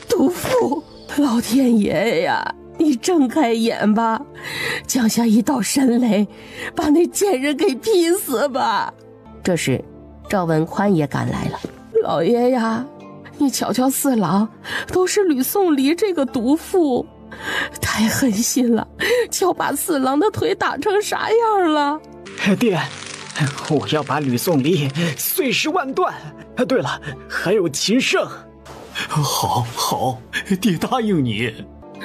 毒妇，老天爷呀，你睁开眼吧，降下一道神雷，把那贱人给劈死吧！这时赵文宽也赶来了。老爷呀，你瞧瞧四郎，都是吕宋离这个毒妇，太狠心了，瞧把四郎的腿打成啥样了。爹，我要把吕宋离碎尸万段。对了，还有秦胜。好，爹答应你。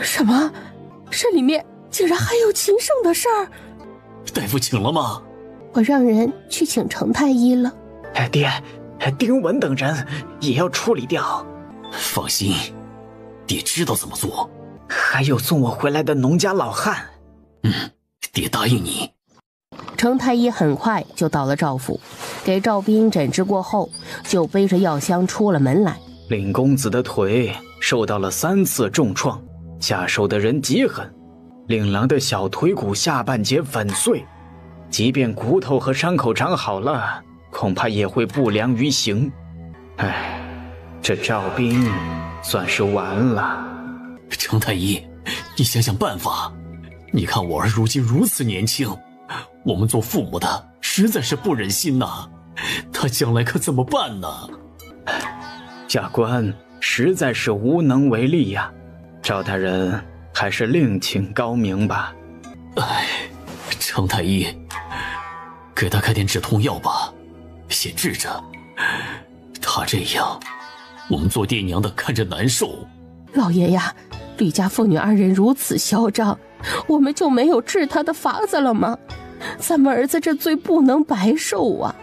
什么？这里面竟然还有秦胜的事儿？大夫请了吗？我让人去请程太医了。爹，丁文等人也要处理掉。放心，爹知道怎么做。还有送我回来的农家老汉。爹答应你。程太医很快就到了赵府，给赵斌诊治过后，就背着药箱出了门来。令公子的腿受到了3次重创，下手的人极狠，令郎的小腿骨下半截粉碎，即便骨头和伤口长好了，恐怕也会不良于行。哎，这赵斌算是完了。程太医，你想想办法。你看我儿如今如此年轻，我们做父母的实在是不忍心呐，他将来可怎么办呢？下官实在是无能为力呀，赵大人还是另请高明吧。哎，程太医，给他开点止痛药吧，先治着。他这样，我们做爹娘的看着难受。老爷呀，吕家父女二人如此嚣张，我们就没有治他的法子了吗？咱们儿子这罪不能白受啊！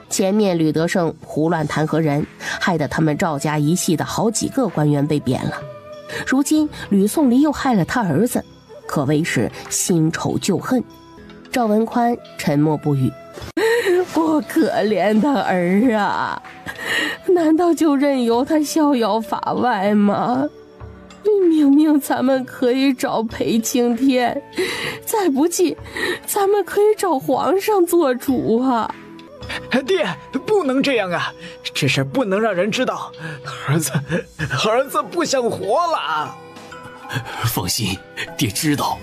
前面吕德胜胡乱弹劾人，害得他们赵家一系的好几个官员被贬了。如今吕宋离又害了他儿子，可谓是新仇旧恨。赵文宽沉默不语。我可怜的儿啊，难道就任由他逍遥法外吗？明明咱们可以找裴青天，再不济咱们可以找皇上做主啊。爹，不能这样啊，这事不能让人知道，儿子不想活了。放心，爹知道，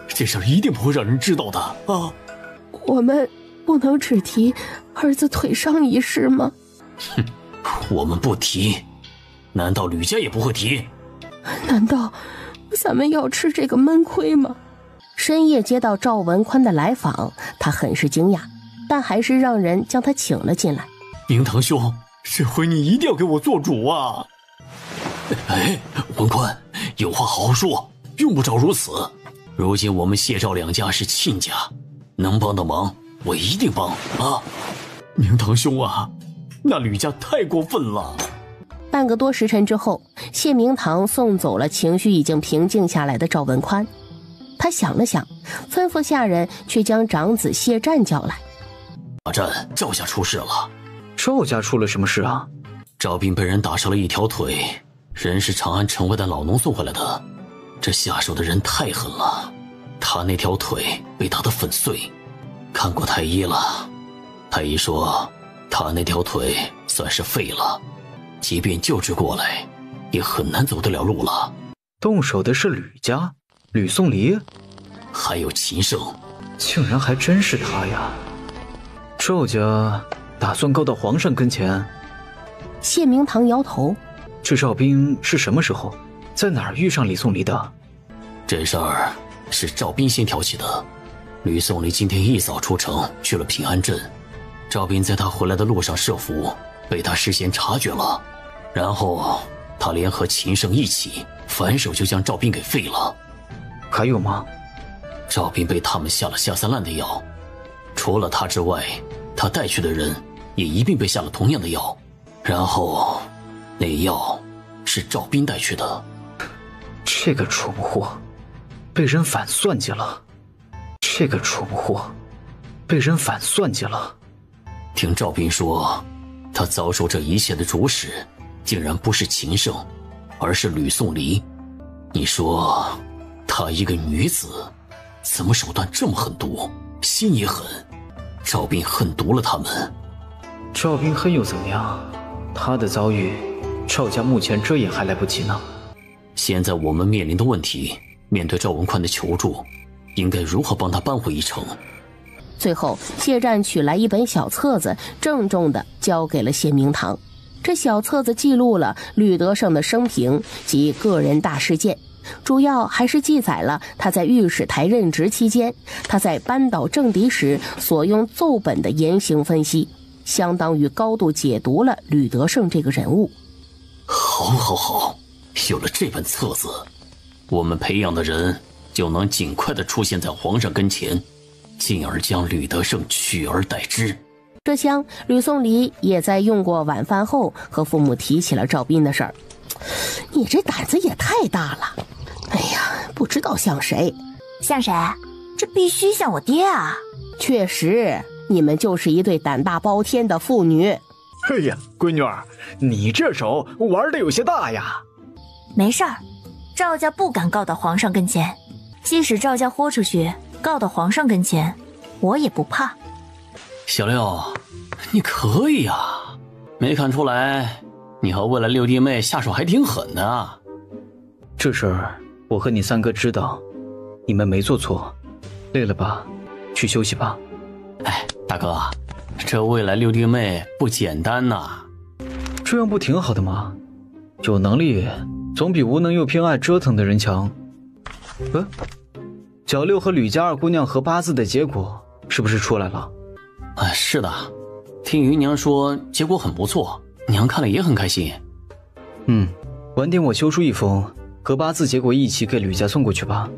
这事一定不会让人知道的啊。我们不能只提儿子腿伤一事吗？哼，我们不提，难道吕家也不会提？难道咱们要吃这个闷亏吗？深夜接到赵文宽的来访，他很是惊讶，但还是让人将他请了进来。明堂兄，这回你一定要给我做主啊！哎，文宽，有话好好说，用不着如此。如今我们谢赵两家是亲家，能帮的忙我一定帮啊！明堂兄啊，那吕家太过分了。半个多时辰之后，谢明堂送走了情绪已经平静下来的赵文宽。他想了想，吩咐下人去将长子谢战叫来。大战，赵家出事了。赵家出了什么事啊？赵斌被人打伤了一条腿，人是长安城外的老农送回来的。这下手的人太狠了，他那条腿被打得粉碎。看过太医了，太医说他那条腿算是废了，即便救治过来，也很难走得了路了。动手的是吕家，吕宋离，还有秦胜，竟然还真是他呀！赵家打算告到皇上跟前？谢明堂摇头。这赵斌是什么时候，在哪儿遇上李宋离的？这事儿是赵斌先挑起的。吕宋离今天一早出城去了平安镇，赵斌在他回来的路上设伏，被他事先察觉了，然后他联合秦胜一起反手就将赵斌给废了。还有吗？赵斌被他们下了下三滥的药，除了他之外，他带去的人也一并被下了同样的药，然后那药是赵斌带去的。这个蠢货被人反算计了，这个蠢货被人反算计了。听赵斌说，他遭受这一切的主使竟然不是秦胜，而是吕宋离。你说她一个女子，怎么手段这么狠毒，心也狠？赵斌恨毒了他们。赵斌恨又怎么样？他的遭遇，赵家目前遮掩还来不及呢。现在我们面临的问题，面对赵文宽的求助，应该如何帮他扳回一城？最后，谢战取来一本小册子，郑重地交给了谢明堂。这小册子记录了吕德胜的生平及个人大事件，主要还是记载了他在御史台任职期间，他在扳倒政敌时所用奏本的言行分析，相当于高度解读了吕德胜这个人物。好，有了这本册子，我们培养的人就能尽快地出现在皇上跟前，进而将吕德胜取而代之。这厢吕宋离也在用过晚饭后和父母提起了赵斌的事儿。你这胆子也太大了，哎呀，不知道像谁。像谁？这必须像我爹啊。确实，你们就是一对胆大包天的父女。哎呀，闺女儿，你这手玩的有些大呀。没事儿，赵家不敢告到皇上跟前，即使赵家豁出去告到皇上跟前，我也不怕。小六，你可以啊，没看出来你和未来六弟妹下手还挺狠的啊。这事儿我和你三哥知道，你们没做错，累了吧，去休息吧。哎，大哥，这未来六弟妹不简单呐。这样不挺好的吗？有能力总比无能又偏爱折腾的人强。小六和吕家二姑娘合八字的结果是不是出来了？是的，听余娘说结果很不错，娘看了也很开心。晚点我修出一封和八字结果一起给吕家送过去吧。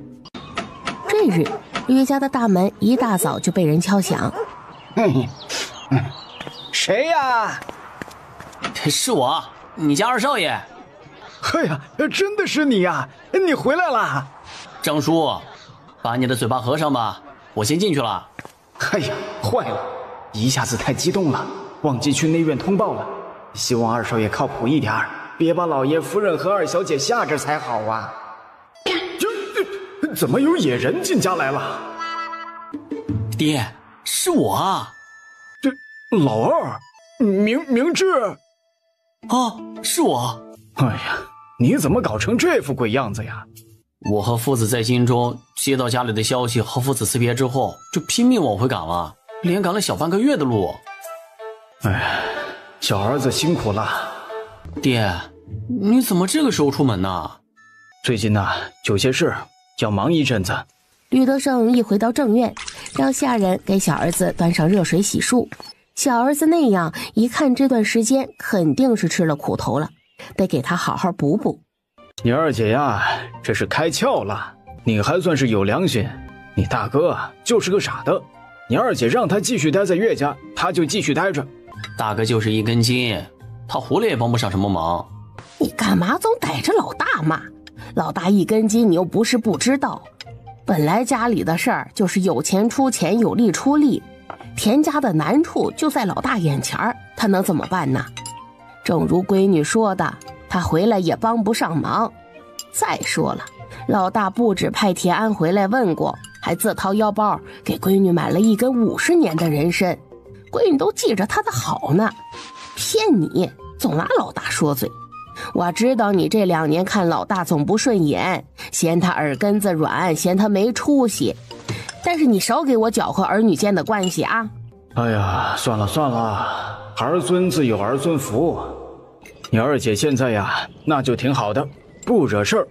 这日，吕家的大门一大早就被人敲响。谁呀？是我，你家二少爷。哎呀，真的是你呀！你回来了。张叔，把你的嘴巴合上吧，我先进去了。哎呀，坏了，一下子太激动了，忘记去内院通报了。希望二少爷靠谱一点，别把老爷夫人和二小姐吓着才好啊。怎么有野人进家来了？爹，是我啊。这老二，明智。是我。哎呀，你怎么搞成这副鬼样子呀？我和父子在京中接到家里的消息，和父子辞别之后，就拼命往回赶了，连赶了小半个月的路。哎，小儿子辛苦了。爹，你怎么这个时候出门呢？最近呢，有些事要忙一阵子。吕德胜一回到正院，让下人给小儿子端上热水洗漱。小儿子那样一看，这段时间肯定是吃了苦头了，得给他好好补补。你二姐呀，这是开窍了，你还算是有良心。你大哥就是个傻的，你二姐让他继续待在岳家，他就继续待着。大哥就是一根筋，他糊了也帮不上什么忙。你干嘛总逮着老大骂？老大一根筋，你又不是不知道。本来家里的事儿就是有钱出钱，有力出力，田家的难处就在老大眼前儿，他能怎么办呢？正如闺女说的，他回来也帮不上忙。再说了，老大不止派田安回来问过，还自掏腰包给闺女买了一根50年的人参，闺女都记着他的好呢。骗你，总拿老大说嘴。我知道你这2年看老大总不顺眼，嫌他耳根子软，嫌他没出息，但是你少给我搅和儿女间的关系啊。哎呀，算了，儿孙自有儿孙福。你二姐现在呀，那就挺好的，不惹事儿，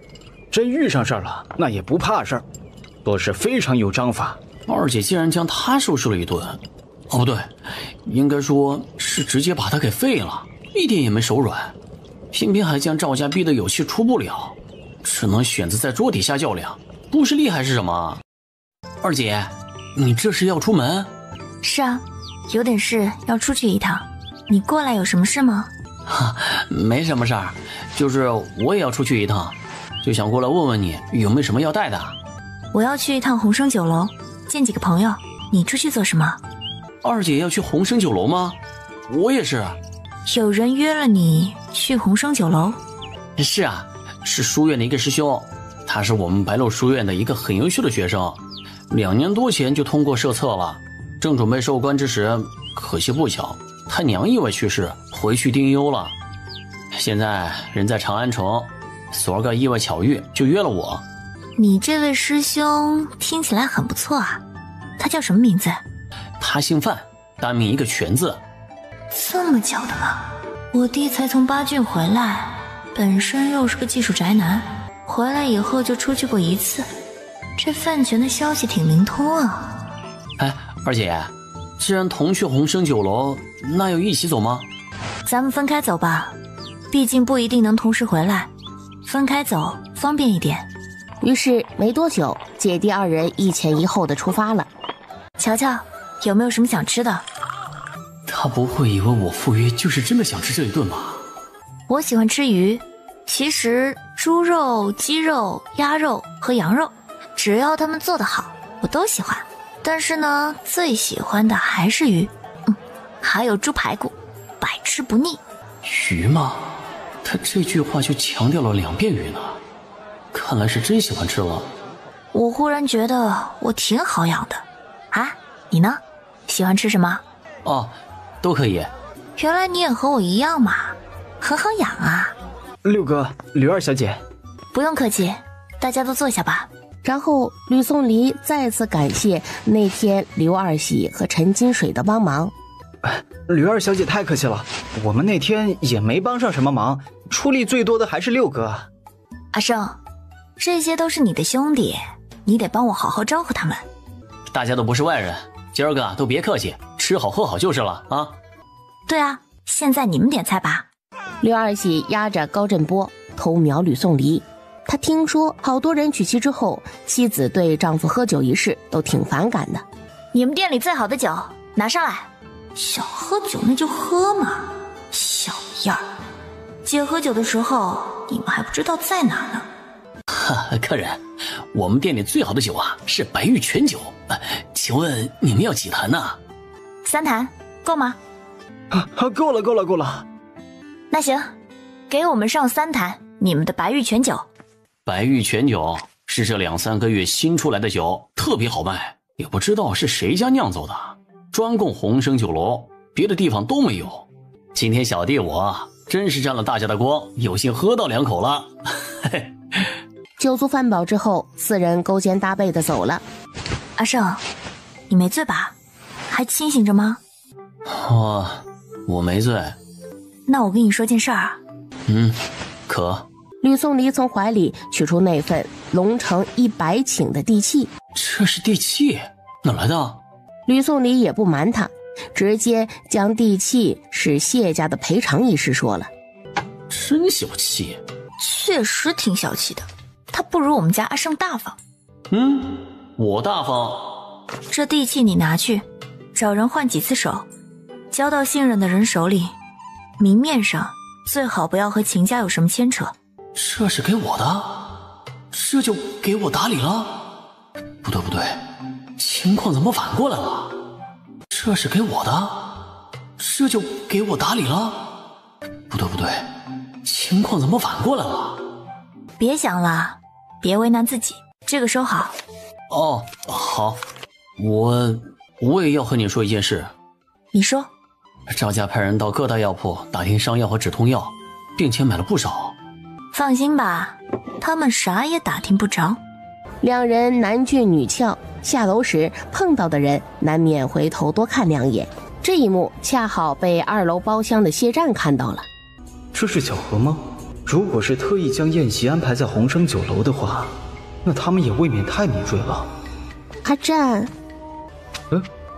真遇上事儿了，那也不怕事儿，做事非常有章法。二姐竟然将他收拾了一顿，不对，应该说是直接把他给废了，一点也没手软，偏偏还将赵家逼得有气出不了，只能选择在桌底下较量，不是厉害是什么？二姐，你这是要出门？是啊，有点事要出去一趟。你过来有什么事吗？没什么事儿，就是我也要出去一趟，就想过来问问你有没有什么要带的。我要去一趟鸿生酒楼，见几个朋友。你出去做什么？二姐要去鸿生酒楼吗？我也是。有人约了你去鸿生酒楼？是啊，是书院的一个师兄，他是我们白鹿书院的一个很优秀的学生，2年多前就通过设测了，正准备授官之时，可惜不巧他娘意外去世，回去丁忧了。现在人在长安城，昨儿个意外巧遇，就约了我。你这位师兄听起来很不错啊，他叫什么名字？他姓范，单名一个全字。这么巧的吗？我弟才从巴郡回来，本身又是个技术宅男，回来以后就出去过1次，这范全的消息挺灵通啊。哎，二姐，既然同去鸿生酒楼，那要一起走吗？咱们分开走吧，毕竟不一定能同时回来，分开走方便一点。于是没多久，姐弟2人一前一后的出发了。乔乔，有没有什么想吃的？他不会以为我赴约就是真的想吃这一顿吧？我喜欢吃鱼，其实猪肉、鸡肉、鸭肉和羊肉，只要他们做得好，我都喜欢。但是呢，最喜欢的还是鱼，还有猪排骨，百吃不腻。鱼吗？他这句话就强调了2遍鱼呢，看来是真喜欢吃了。我忽然觉得我挺好养的啊，你呢？喜欢吃什么？都可以。原来你也和我一样嘛，很好养啊。六哥，吕二小姐，不用客气，大家都坐下吧。然后吕颂离再次感谢那天刘二喜和陈金水的帮忙。吕二小姐太客气了，我们那天也没帮上什么忙，出力最多的还是六哥。阿胜，这些都是你的兄弟，你得帮我好好招呼他们。大家都不是外人，今儿个都别客气，吃好喝好就是了啊。对啊，现在你们点菜吧。刘二喜压着高振波偷瞄吕颂离，他听说好多人娶妻之后，妻子对丈夫喝酒一事都挺反感的。你们店里最好的酒拿上来。想喝酒那就喝嘛，小样儿！姐喝酒的时候，你们还不知道在哪呢。客人，我们店里最好的酒啊是白玉泉酒，请问你们要几坛呢？3坛，够吗？够了。那行，给我们上3坛你们的白玉泉酒。白玉泉酒是这2、3个月新出来的酒，特别好卖，也不知道是谁家酿造的，专供鸿升酒楼，别的地方都没有。今天小弟我真是沾了大家的光，有幸喝到2口了。酒足饭饱之后，4人勾肩搭背的走了。阿胜，你没醉吧？还清醒着吗？我没醉。那我跟你说件事儿啊。可。吕颂离从怀里取出那份龙城100顷的地契。这是地契？哪来的？吕颂离也不瞒他，直接将地契是谢家的赔偿一事说了。真小气。确实挺小气的，他不如我们家阿胜大方。我大方？这地契你拿去，找人换几次手，交到信任的人手里，明面上最好不要和秦家有什么牵扯。这是给我的？这就给我打理了？不对，情况怎么反过来了？这是给我的？这就给我打理了？不对，情况怎么反过来了？别想了，别为难自己，这个收好。好，我也要和你说一件事。你说。赵家派人到各大药铺打听伤药和止痛药，并且买了不少。放心吧，他们啥也打听不着。2人男俊女俏，下楼时碰到的人难免回头多看2眼。这一幕恰好被2楼包厢的谢战看到了。这是巧合吗？如果是特意将宴席安排在鸿升酒楼的话，那他们也未免太迷醉了。阿战，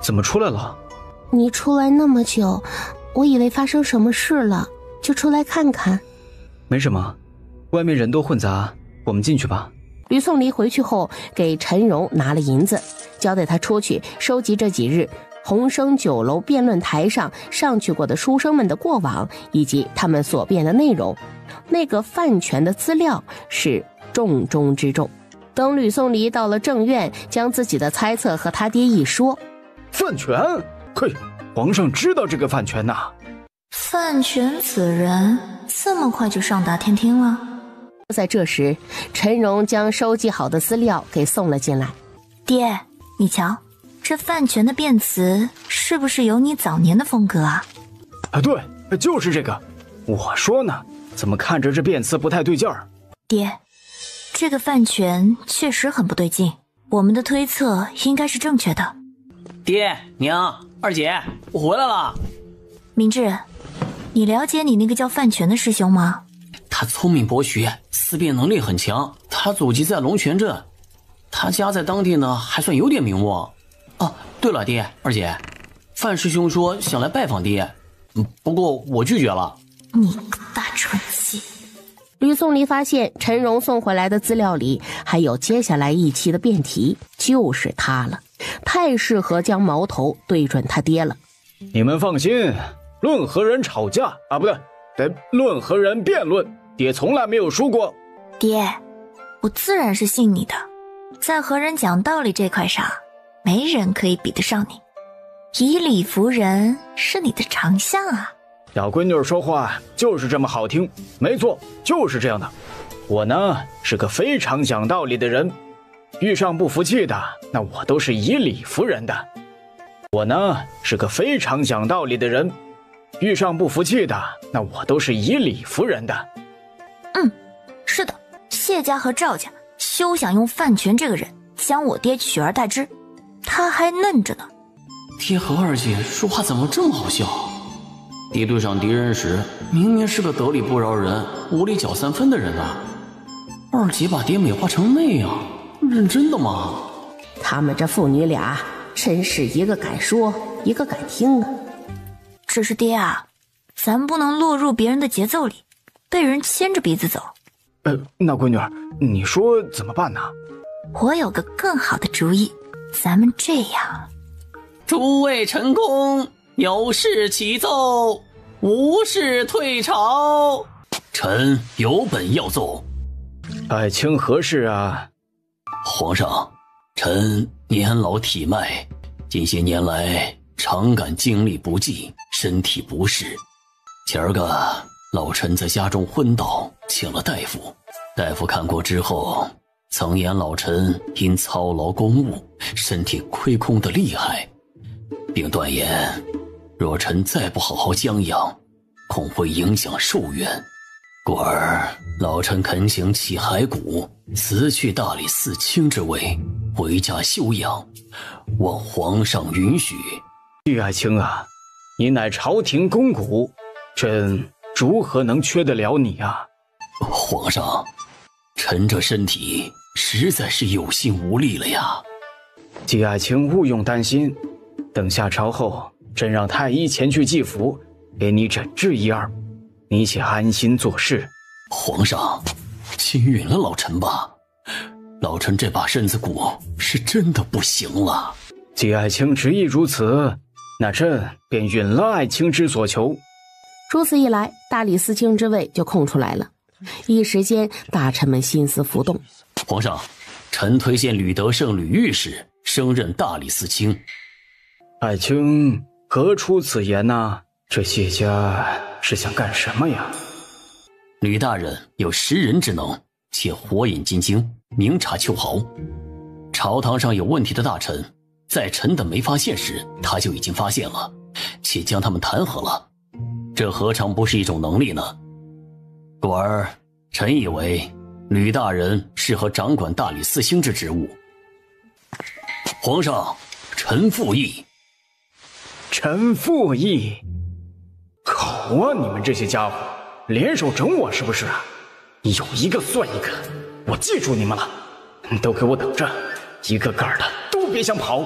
怎么出来了？你出来那么久，我以为发生什么事了，就出来看看。没什么，外面人多混杂，我们进去吧。吕颂离回去后给陈荣拿了银子，交代他出去收集这几日鸿升酒楼辩论台上上去过的书生们的过往以及他们所辩的内容。那个范权的资料是重中之重。等吕颂离到了正院，将自己的猜测和他爹一说。范权？嘿，皇上知道这个范权呐。范权此人这么快就上达天听了？在这时，陈荣将收集好的资料给送了进来。爹，你瞧，这范权的辩词是不是有你早年的风格啊？对，就是这个。我说呢，怎么看着这辩词不太对劲儿？爹，这个范权确实很不对劲，我们的推测应该是正确的。爹娘二姐，我回来了。明智，你了解你那个叫范权的师兄吗？他聪明博学，思辨能力很强，他祖籍在龙泉镇，他家在当地呢还算有点名望。对了，爹二姐，范师兄说想来拜访爹，不过我拒绝了。你个大蠢气！吕颂离发现陈荣送回来的资料里还有接下来一期的辩题，就是他了，太适合将矛头对准他爹了。你们放心，论和人吵架不对，得论和人辩论，爹从来没有输过。爹，我自然是信你的，在和人讲道理这块上，没人可以比得上你。以理服人是你的长项啊。小闺女说话就是这么好听，没错，就是这样的。我呢是个非常讲道理的人，遇上不服气的，那我都是以理服人的。我呢是个非常讲道理的人，遇上不服气的，那我都是以理服人的。是的，谢家和赵家休想用范全这个人将我爹取而代之，他还嫩着呢。爹和二姐说话怎么这么好笑？爹对上敌人时，明明是个得理不饶人、无理搅三分的人啊！二姐把爹美化成那样，认真的吗？他们这父女俩真是一个敢说，一个敢听啊！只是爹啊，咱不能落入别人的节奏里，被人牵着鼻子走。那闺女儿，你说怎么办呢？我有个更好的主意，咱们这样。诸位臣公，有事启奏，无事退朝。臣有本要奏。爱卿何事啊？皇上，臣年老体迈，近些年来常感精力不济，身体不适。前儿个老臣在家中昏倒，请了大夫。大夫看过之后，曾言老臣因操劳公务，身体亏空的厉害，并断言若臣再不好好将养，恐会影响寿元。故而老臣恳请起骸骨，辞去大理寺卿之位，回家休养，望皇上允许。玉爱卿啊，你乃朝廷肱骨，朕如何能缺得了你啊？皇上，臣这身体实在是有心无力了呀。季爱卿勿用担心，等下朝后，朕让太医前去祭服，给你诊治一二，你且安心做事。皇上，请允了老臣吧，老臣这把身子骨是真的不行了。季爱卿执意如此，那朕便允了爱卿之所求。如此一来，大理寺卿之位就空出来了。一时间，大臣们心思浮动。皇上，臣推荐吕德胜吕御史升任大理寺卿。爱卿何出此言呢？这谢家是想干什么呀？吕大人有识人之能，且火眼金睛，明察秋毫。朝堂上有问题的大臣，在臣等没发现时，他就已经发现了，且将他们弹劾了。这何尝不是一种能力呢？故而臣以为吕大人适合掌管大理寺卿之职务。皇上，臣附议。臣附议。好啊，你们这些家伙联手整我是不是啊？有一个算一个，我记住你们了，都给我等着，一个个的都别想跑。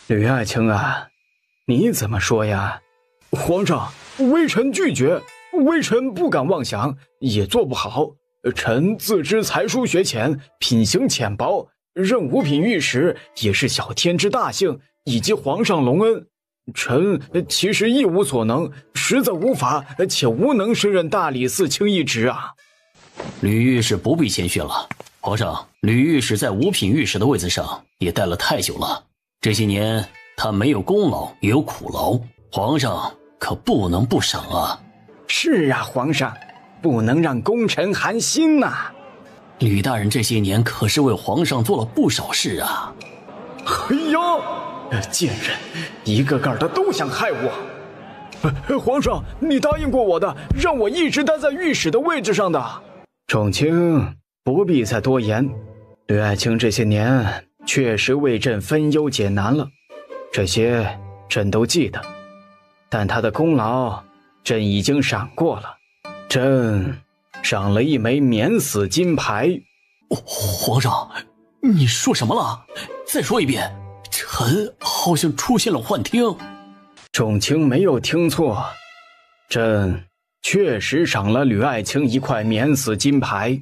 吕爱卿啊，你怎么说呀？皇上，微臣拒绝，微臣不敢妄想，也做不好。臣自知才疏学浅，品行浅薄，任五品御史也是小天之大幸，以及皇上隆恩。臣其实一无所能，实在无法且无能胜任大理寺卿一职啊。吕御史不必谦虚了，皇上，吕御史在五品御史的位子上也待了太久了，这些年他没有功劳也有苦劳，皇上可不能不赏啊。是啊，皇上，不能让功臣寒心呐。吕大人这些年可是为皇上做了不少事啊。哎呀，贱人，一个个的都想害我。皇上，你答应过我的，让我一直待在御史的位置上的。众卿不必再多言，吕爱卿这些年确实为朕分忧解难了，这些朕都记得，但他的功劳朕已经赏过了，朕赏了一枚免死金牌。皇上，你说什么了？再说一遍，臣好像出现了幻听。众卿没有听错，朕确实赏了吕爱卿一块免死金牌。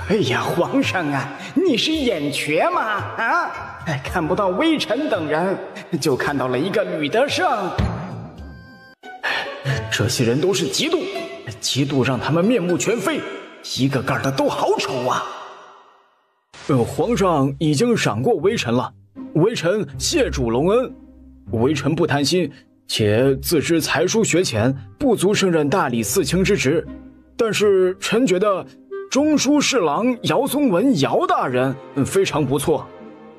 哎呀，皇上啊，你是眼瘸吗？啊，看不到微臣等人，就看到了一个吕德胜。这些人都是嫉妒，嫉妒让他们面目全非，一个个的都好丑啊。皇上已经赏过微臣了，微臣谢主隆恩。微臣不贪心，且自知才疏学浅，不足胜任大理寺卿之职。但是臣觉得中书侍郎姚宗文姚大人非常不错，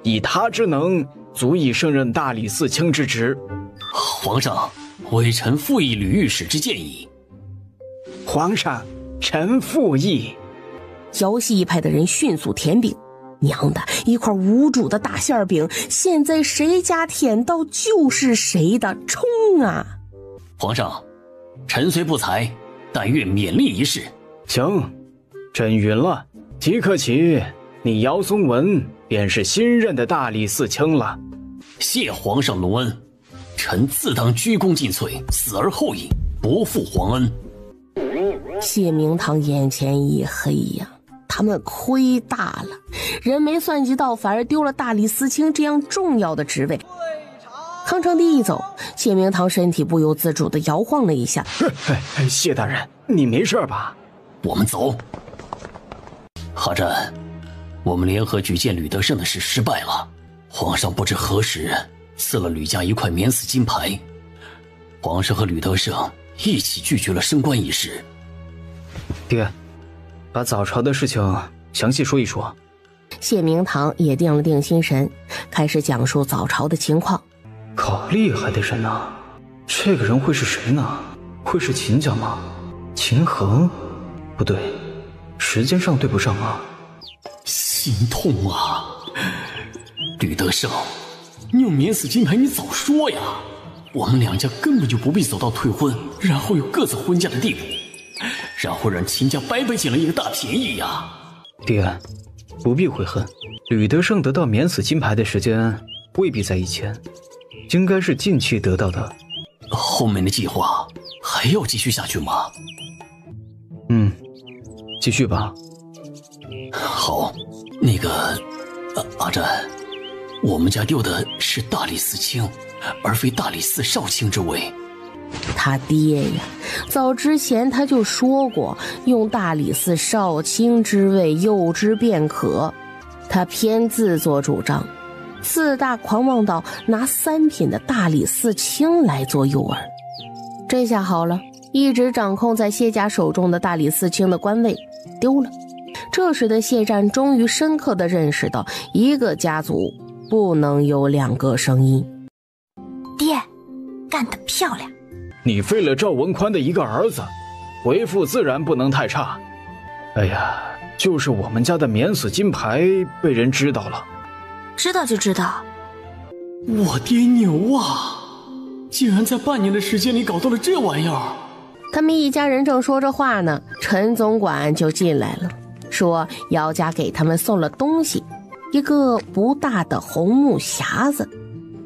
以他之能，足以胜任大理寺卿之职。皇上，微臣附议吕御史之建议。皇上，臣附议。姚系一派的人迅速填饼。娘的，一块无主的大馅饼，现在谁家舔到就是谁的，冲啊！皇上，臣虽不才，但愿勉励一试。行，朕允了。即刻起，你姚松文便是新任的大理寺卿了。谢皇上隆恩，臣自当鞠躬尽瘁，死而后已，不负皇恩。谢明堂眼前一黑呀，他们亏大了，人没算计到，反而丢了大理寺卿这样重要的职位。康成帝一走，谢明堂身体不由自主地摇晃了一下。谢大人，你没事吧？我们走。哈战，我们联合举荐吕德胜的事失败了。皇上不知何时赐了吕家一块免死金牌，皇上和吕德胜一起拒绝了升官一事。爹，把早朝的事情详细说一说。谢明堂也定了定心神，开始讲述早朝的情况。好厉害的人啊！这个人会是谁呢？会是秦家吗？秦衡？不对，时间上对不上啊。心痛啊！吕德胜，你有免死金牌你早说呀，我们两家根本就不必走到退婚，然后又各自婚嫁的地步，然后让秦家白白捡了一个大便宜呀。爹，不必悔恨，吕德胜得到免死金牌的时间未必在以前，应该是近期得到的。后面的计划还要继续下去吗？继续吧。好，那个阿战，我们家丢的是大理寺卿，而非大理寺少卿之位。他爹呀，早之前他就说过，用大理寺少卿之位诱之便可，他偏自作主张，自大狂妄到拿3品的大理寺卿来做诱饵。这下好了，一直掌控在谢家手中的大理寺卿的官位丢了。这时的谢战终于深刻地认识到，一个家族不能有2个声音。爹，干得漂亮！你废了赵文宽的一个儿子，为父自然不能太差。哎呀，就是我们家的免死金牌被人知道了。知道就知道。我爹牛啊，竟然在半年的时间里搞到了这玩意儿。他们一家人正说着话呢，陈总管就进来了，说姚家给他们送了东西，一个不大的红木匣子。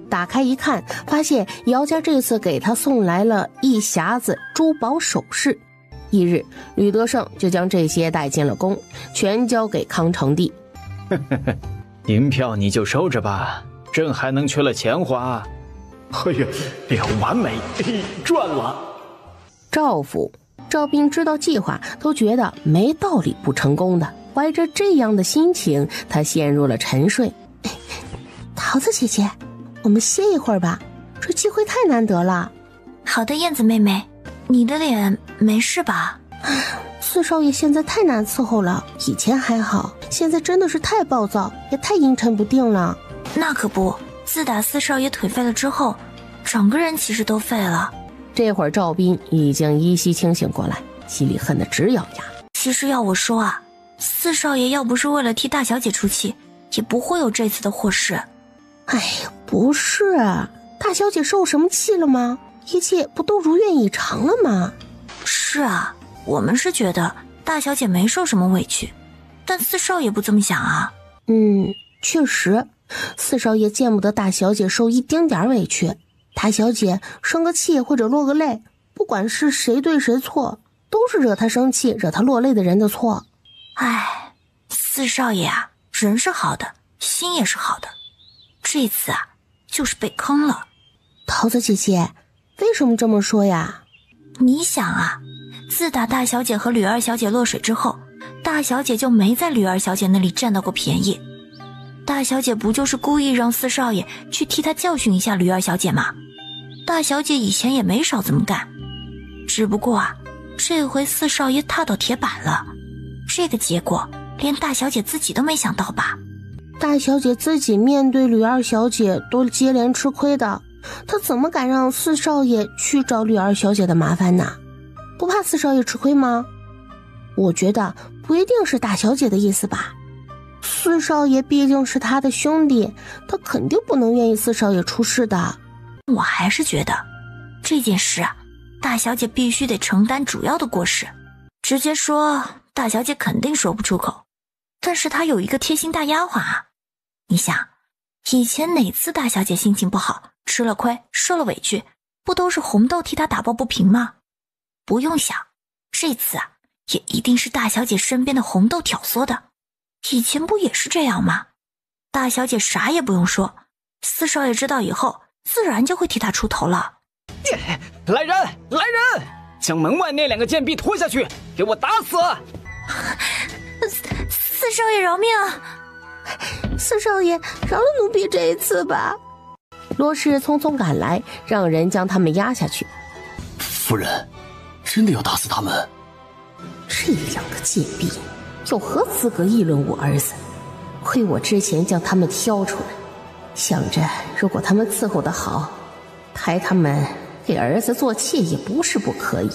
打开一看，发现姚家这次给他送来了一匣子珠宝首饰。翌日，吕德胜就将这些带进了宫，全交给康成帝。银票你就收着吧，朕还能缺了钱花。哎呀，完美，赚了。赵府赵斌知道计划，都觉得没道理不成功的，怀着这样的心情，他陷入了沉睡。桃子姐姐，我们歇一会儿吧，这机会太难得了。好的，燕子妹妹，你的脸没事吧？四少爷现在太难伺候了，以前还好，现在真的是太暴躁，也太阴沉不定了。那可不，自打四少爷腿废了之后，整个人其实都废了。这会儿赵斌已经依稀清醒过来，心里恨得直咬牙。其实要我说啊，四少爷要不是为了替大小姐出气，也不会有这次的祸事。哎呀，不是，大小姐受什么气了吗？一切不都如愿以偿了吗？是啊，我们是觉得大小姐没受什么委屈，但四少爷不这么想啊。确实，四少爷见不得大小姐受一丁点委屈。大小姐生个气或者落个泪，不管是谁对谁错，都是惹她生气惹她落泪的人的错。哎，四少爷啊，人是好的，心也是好的，这次啊就是被坑了。桃子姐姐，为什么这么说呀？你想啊，自打大小姐和吕二小姐落水之后，大小姐就没在吕二小姐那里占到过便宜。大小姐不就是故意让四少爷去替她教训一下吕二小姐吗？大小姐以前也没少这么干，只不过啊，这回四少爷踏到铁板了，这个结果连大小姐自己都没想到吧？大小姐自己面对吕二小姐都接连吃亏的，她怎么敢让四少爷去找吕二小姐的麻烦呢？不怕四少爷吃亏吗？我觉得不一定是大小姐的意思吧。四少爷毕竟是他的兄弟，他肯定不能愿意四少爷出事的。我还是觉得这件事啊，大小姐必须得承担主要的过失。直接说，大小姐肯定说不出口，但是她有一个贴心大丫鬟啊。你想，以前哪次大小姐心情不好，吃了亏，受了委屈，不都是红豆替她打抱不平吗？不用想，这次啊，也一定是大小姐身边的红豆挑唆的。以前不也是这样吗？大小姐啥也不用说，四少爷知道以后，自然就会替她出头了。来人，来人！将门外那2个贱婢拖下去，给我打死！四少爷饶命啊！四少爷，饶了奴婢这一次吧。罗氏匆匆赶来，让人将他们押下去。夫人，真的要打死他们？这2个贱婢有何资格议论我儿子？亏我之前将他们挑出来，想着如果他们伺候得好，抬他们给儿子做妾也不是不可以。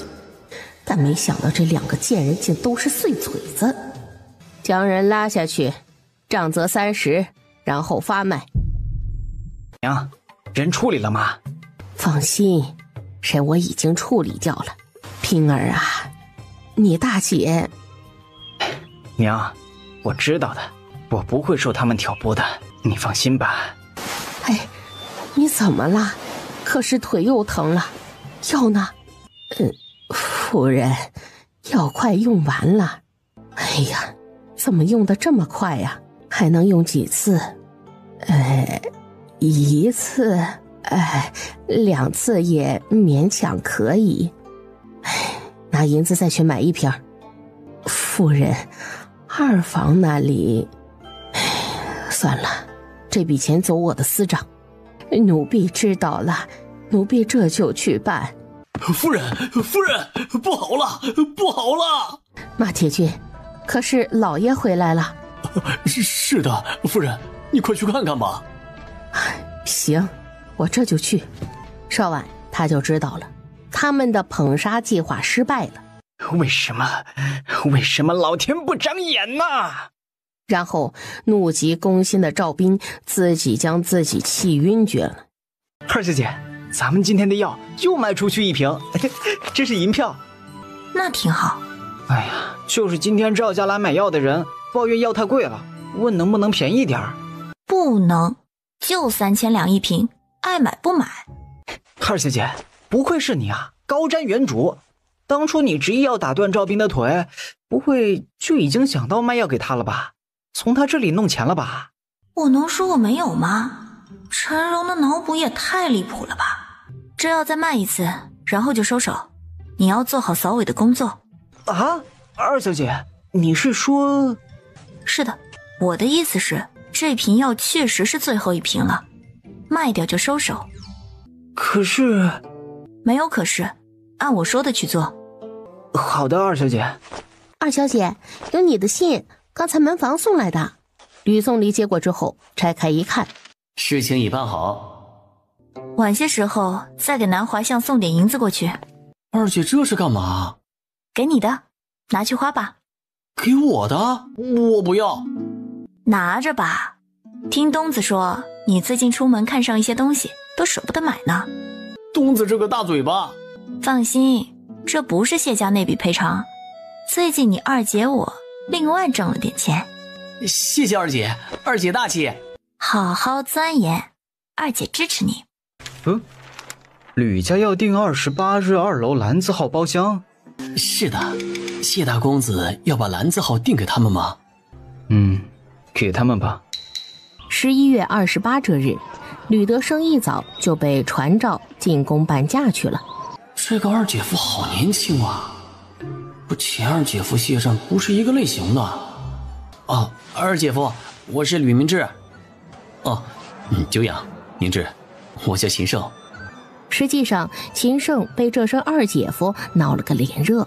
但没想到这2个贱人竟都是碎嘴子。将人拉下去，杖责30，然后发卖。娘，人处理了吗？放心，人我已经处理掉了。平儿啊，你大姐……娘，我知道的，我不会受他们挑拨的，你放心吧。哎，你怎么了？可是腿又疼了，药呢？夫人，药快用完了。哎呀，怎么用得这么快呀？还能用几次？1次，2次也勉强可以。拿银子再去买1瓶。夫人，2房那里……算了，这笔钱走我的私账。奴婢知道了，奴婢这就去办。夫人，夫人，不好了，不好了！马铁军，可是老爷回来了。是的，夫人，你快去看看吧。行，我这就去。稍晚他就知道了，他们的捧杀计划失败了。为什么老天不长眼呢？然后怒急攻心的赵斌自己将自己气晕厥了。二小姐，咱们今天的药又卖出去1瓶，这是银票。那挺好。哎呀，就是今天赵家来买药的人抱怨药太贵了，问能不能便宜点儿。不能，就3000两1瓶，爱买不买。二小姐，不愧是你啊，高瞻远瞩。当初你执意要打断赵斌的腿，不会就已经想到卖药给他了吧？从他这里弄钱了吧？我能说我没有吗？陈荣的脑补也太离谱了吧！这要再卖1次，然后就收手。你要做好扫尾的工作。啊，二小姐，你是说……是的，我的意思是，这瓶药确实是最后1瓶了，卖掉就收手。可是……没有可是，按我说的去做。好的，二小姐。二小姐，有你的信，刚才门房送来的。吕颂离接过之后，拆开一看，事情已办好。晚些时候再给南怀巷送点银子过去。二姐这是干嘛？给你的，拿去花吧。给我的？我不要。拿着吧。听东子说，你最近出门看上一些东西，都舍不得买呢。东子这个大嘴巴。放心，这不是谢家那笔赔偿。最近你二姐我另外挣了点钱。谢谢二姐，二姐大气。好好钻研，二姐支持你。吕家要订28日2楼兰字号包厢。是的，谢大公子要把兰字号订给他们吗？给他们吧。11月28这日，吕德生一早就被传召进宫办嫁去了。这个二姐夫好年轻啊，和前二姐夫谢善不是一个类型的。哦，二姐夫，我是吕明志。哦，久仰，明志，我叫秦胜。实际上，秦胜被这声二姐夫闹了个脸热。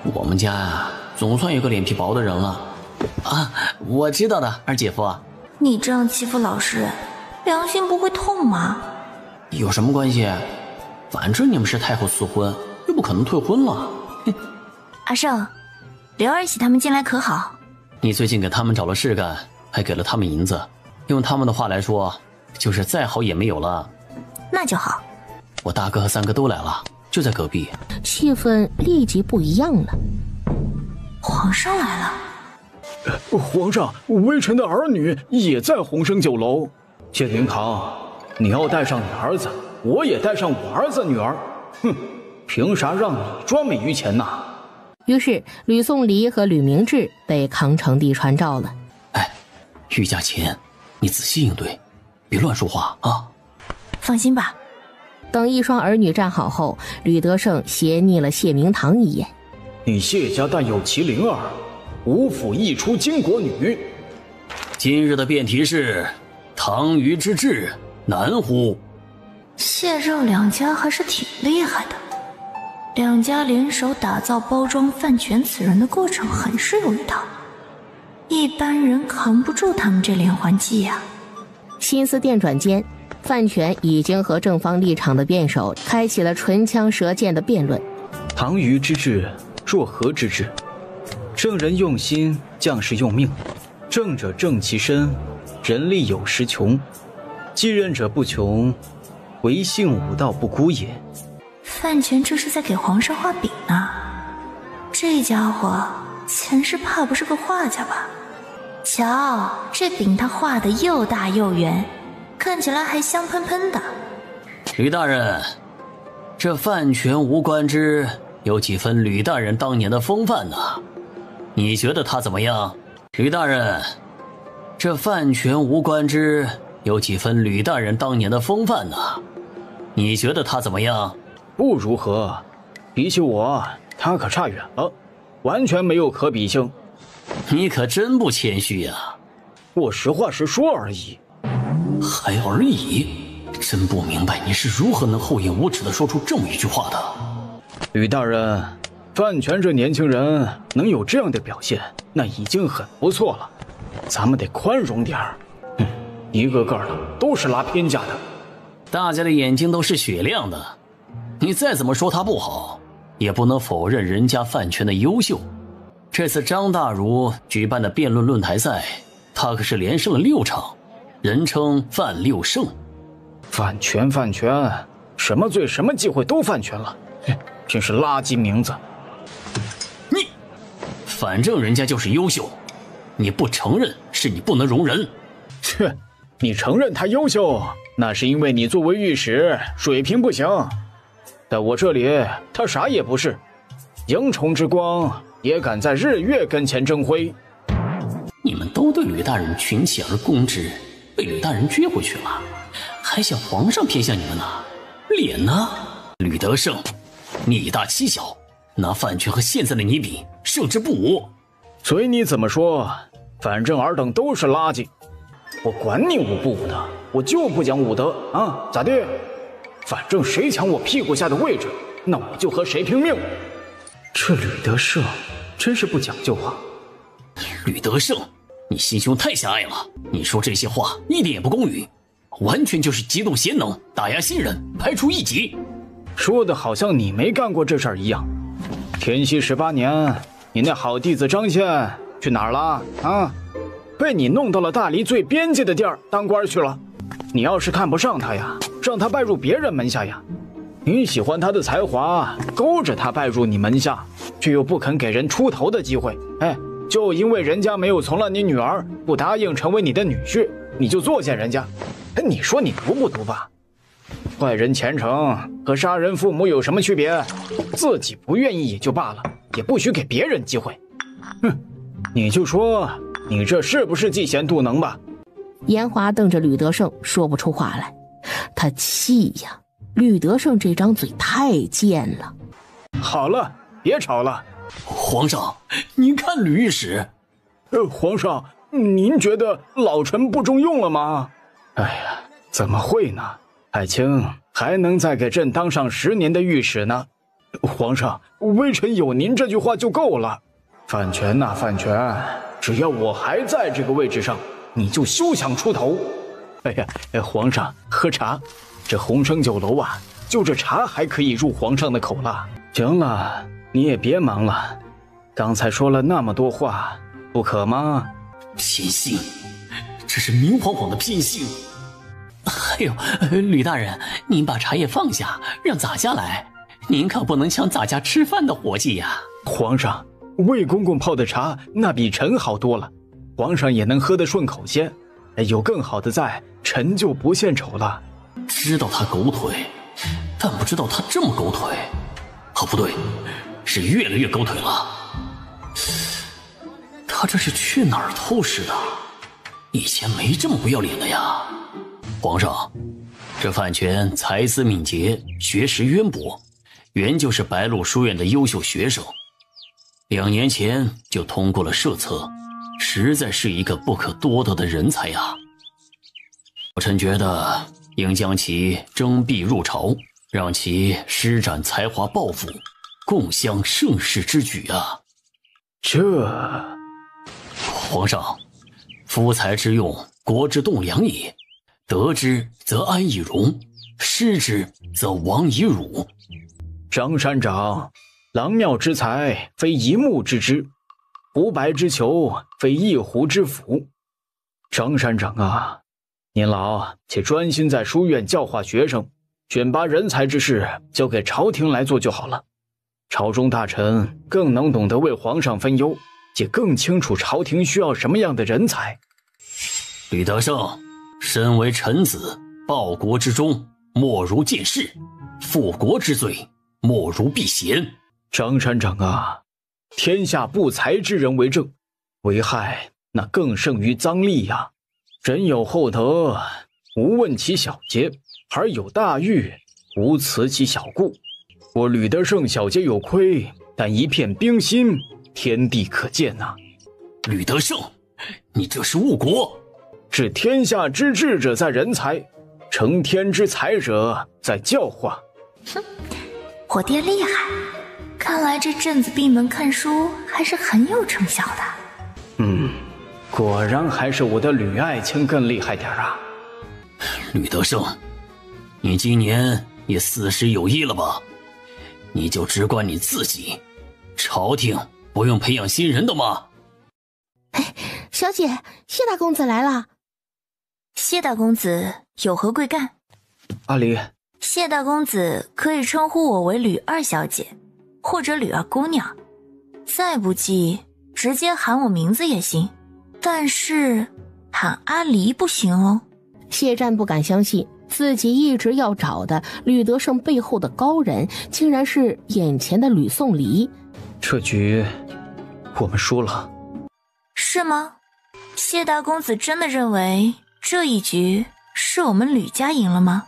我们家啊，总算有个脸皮薄的人了。啊，我知道的，二姐夫。你这样欺负老实人，良心不会痛吗？有什么关系？反正你们是太后赐婚，又不可能退婚了。阿胜，刘二喜他们近来可好？你最近给他们找了事干，还给了他们银子，用他们的话来说，就是再好也没有了。那就好。我大哥和三哥都来了，就在隔壁。气氛立即不一样了。皇上来了。皇上，微臣的儿女也在鸿升酒楼。谢云堂，你要带上你儿子，我也带上我儿子女儿。哼，凭啥让你专美于前呐？于是吕颂离和吕明志被康成帝传召了。哎，御驾前你仔细应对，别乱说话啊。放心吧。等一双儿女站好后，吕德胜斜睨了谢明堂一眼。你谢家但有其灵儿，五府亦出巾帼女。今日的辩题是唐虞之治难乎？谢赵两家还是挺厉害的，两家联手打造包装范全此人的过程很是有一套，一般人扛不住他们这连环计呀。心思电转间，范全已经和正方立场的辩手开启了唇枪舌剑的辩论。唐虞之治若何之治？正人用心，将士用命。正者正其身，人力有时穷；继任者不穷，唯幸武道不孤也。范全这是在给皇上画饼呢。这家伙前世怕不是个画家吧？瞧，这饼他画的又大又圆，看起来还香喷喷的。吕大人，这范全无官之有几分吕大人当年的风范呢？你觉得他怎么样？吕大人，这范全无官之有几分吕大人当年的风范呢？你觉得他怎么样？不如何，比起我，他可差远了，完全没有可比性。你可真不谦虚呀！我实话实说而已。还而已？真不明白你是如何能厚颜无耻地说出这么一句话的。吕大人，范全这年轻人能有这样的表现，那已经很不错了，咱们得宽容点儿。一个个的都是拉偏架的。大家的眼睛都是雪亮的，你再怎么说他不好，也不能否认人家范全的优秀。这次张大儒举办的辩论论坛赛，他可是连胜了6场，人称范6胜。范全，什么罪什么忌讳都范全了，真是垃圾名字。你，反正人家就是优秀，你不承认是你不能容人。切，你承认他优秀，那是因为你作为御史水平不行，在我这里他啥也不是，萤虫之光也敢在日月跟前争辉。你们都对吕大人群起而攻之，被吕大人撅回去了，还想皇上偏向你们呢？脸呢？吕德胜，你大欺小，拿范全和现在的你比，胜之不武。随你怎么说，反正尔等都是垃圾，我管你武不武的，我就不讲武德啊！咋地？反正谁抢我屁股下的位置，那我就和谁拼命。这吕德胜真是不讲究啊！吕德胜，你心胸太狭隘了，你说这些话一点也不公允，完全就是激动贤能，打压新人，排除异己。说的好像你没干过这事儿一样。天熙18年，你那好弟子张宪去哪儿了啊？被你弄到了大理最边界的地儿当官去了。你要是看不上他呀，让他拜入别人门下呀。你喜欢他的才华，勾着他拜入你门下，却又不肯给人出头的机会。就因为人家没有从了你女儿，不答应成为你的女婿，你就作践人家。你说你毒不毒吧？坏人虔诚和杀人父母有什么区别？自己不愿意也就罢了，也不许给别人机会。你就说你这是不是嫉贤妒能吧？严华瞪着吕德胜说不出话来，他气呀，吕德胜这张嘴太贱了。好了，别吵了。皇上，您看吕御史。皇上，您觉得老臣不中用了吗？哎呀，怎么会呢？爱卿还能再给朕当上10年的御史呢。皇上，微臣有您这句话就够了。范全呐，范全，只要我还在这个位置上，你就休想出头。哎呀，皇上喝茶，这鸿升酒楼啊，就这茶还可以入皇上的口了。行了，你也别忙了，刚才说了那么多话，不可吗？偏心，这是明晃晃的偏心。哎呦，吕大人，您把茶叶放下，让洒家来，您可不能抢洒家吃饭的活计呀。皇上，魏公公泡的茶那比臣好多了，皇上也能喝得顺口些，有更好的在，臣就不献丑了。知道他狗腿，但不知道他这么狗腿。哦，不对，是越来越狗腿了。他这是去哪儿偷师的？以前没这么不要脸的呀。皇上，这范全才思敏捷，学识渊博，原就是白鹿书院的优秀学生，2年前就通过了社测，实在是一个不可多得的人才呀。臣觉得应将其征辟入朝，让其施展才华抱负，共襄盛世之举啊。皇上，夫才之用，国之栋梁也。得之则安以荣，失之则亡以辱。张山长，郎妙之才，非一木之枝；胡白之球，非一壶之釜。张山长啊，您老且专心在书院教化学生，选拔人才之事交给朝廷来做就好了。朝中大臣更能懂得为皇上分忧，也更清楚朝廷需要什么样的人才。吕德胜，身为臣子，报国之忠，莫如见事；复国之罪，莫如避嫌。张山长啊，天下不才之人为政，危害那更胜于赃吏呀。人有厚德，无问其小节；而有大欲，无辞其小故。我吕德胜小节有亏，但一片冰心，天地可见呐。吕德胜，你这是误国。治天下之治者在人才，成天之才者在教化。哼，我爹厉害，看来这阵子闭门看书还是很有成效的。果然还是我的吕爱卿更厉害点啊。吕德胜，你今年也40有1了吧？你就只管你自己，朝廷不用培养新人的吗？小姐，谢大公子来了。谢大公子有何贵干？阿离，谢大公子可以称呼我为吕二小姐，或者吕二姑娘，再不济直接喊我名字也行，但是喊阿离不行哦。谢战不敢相信自己一直要找的吕德胜背后的高人竟然是眼前的吕宋离。这局我们输了。是吗？谢大公子真的认为这一局是我们吕家赢了吗？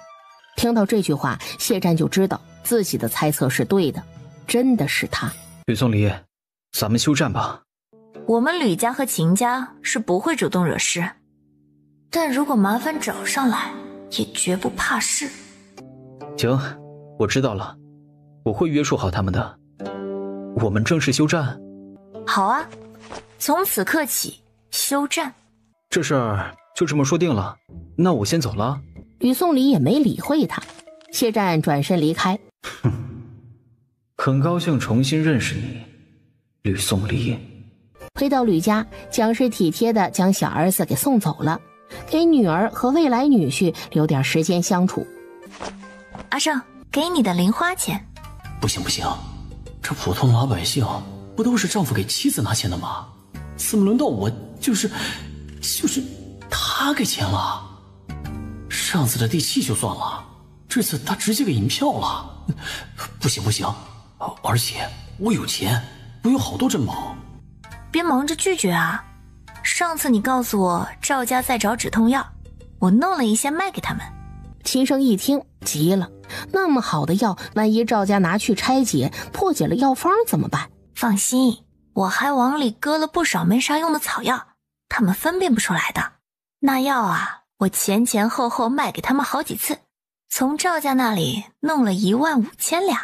听到这句话，谢战就知道自己的猜测是对的，真的是他。吕宋离，咱们休战吧。我们吕家和秦家是不会主动惹事，但如果麻烦找上来，也绝不怕事。行，我知道了，我会约束好他们的。我们正式休战？好啊，从此刻起休战。这事儿就这么说定了，那我先走了。吕宋离也没理会他，谢战转身离开。很高兴重新认识你，吕宋离。回到吕家，蒋氏体贴地将小儿子给送走了，给女儿和未来女婿留点时间相处。阿胜，给你的零花钱。不行不行，这普通老百姓不都是丈夫给妻子拿钱的吗？怎么轮到我就是他给钱了？上次的第7就算了，这次他直接给银票了。不行不行，而且我有钱，我有好多珍宝。别忙着拒绝啊！上次你告诉我赵家在找止痛药，我弄了一些卖给他们。秦升一听急了，那么好的药，万一赵家拿去拆解破解了药方怎么办？放心，我还往里搁了不少没啥用的草药，他们分辨不出来的。那药啊，我前后卖给他们好几次，从赵家那里弄了15000两。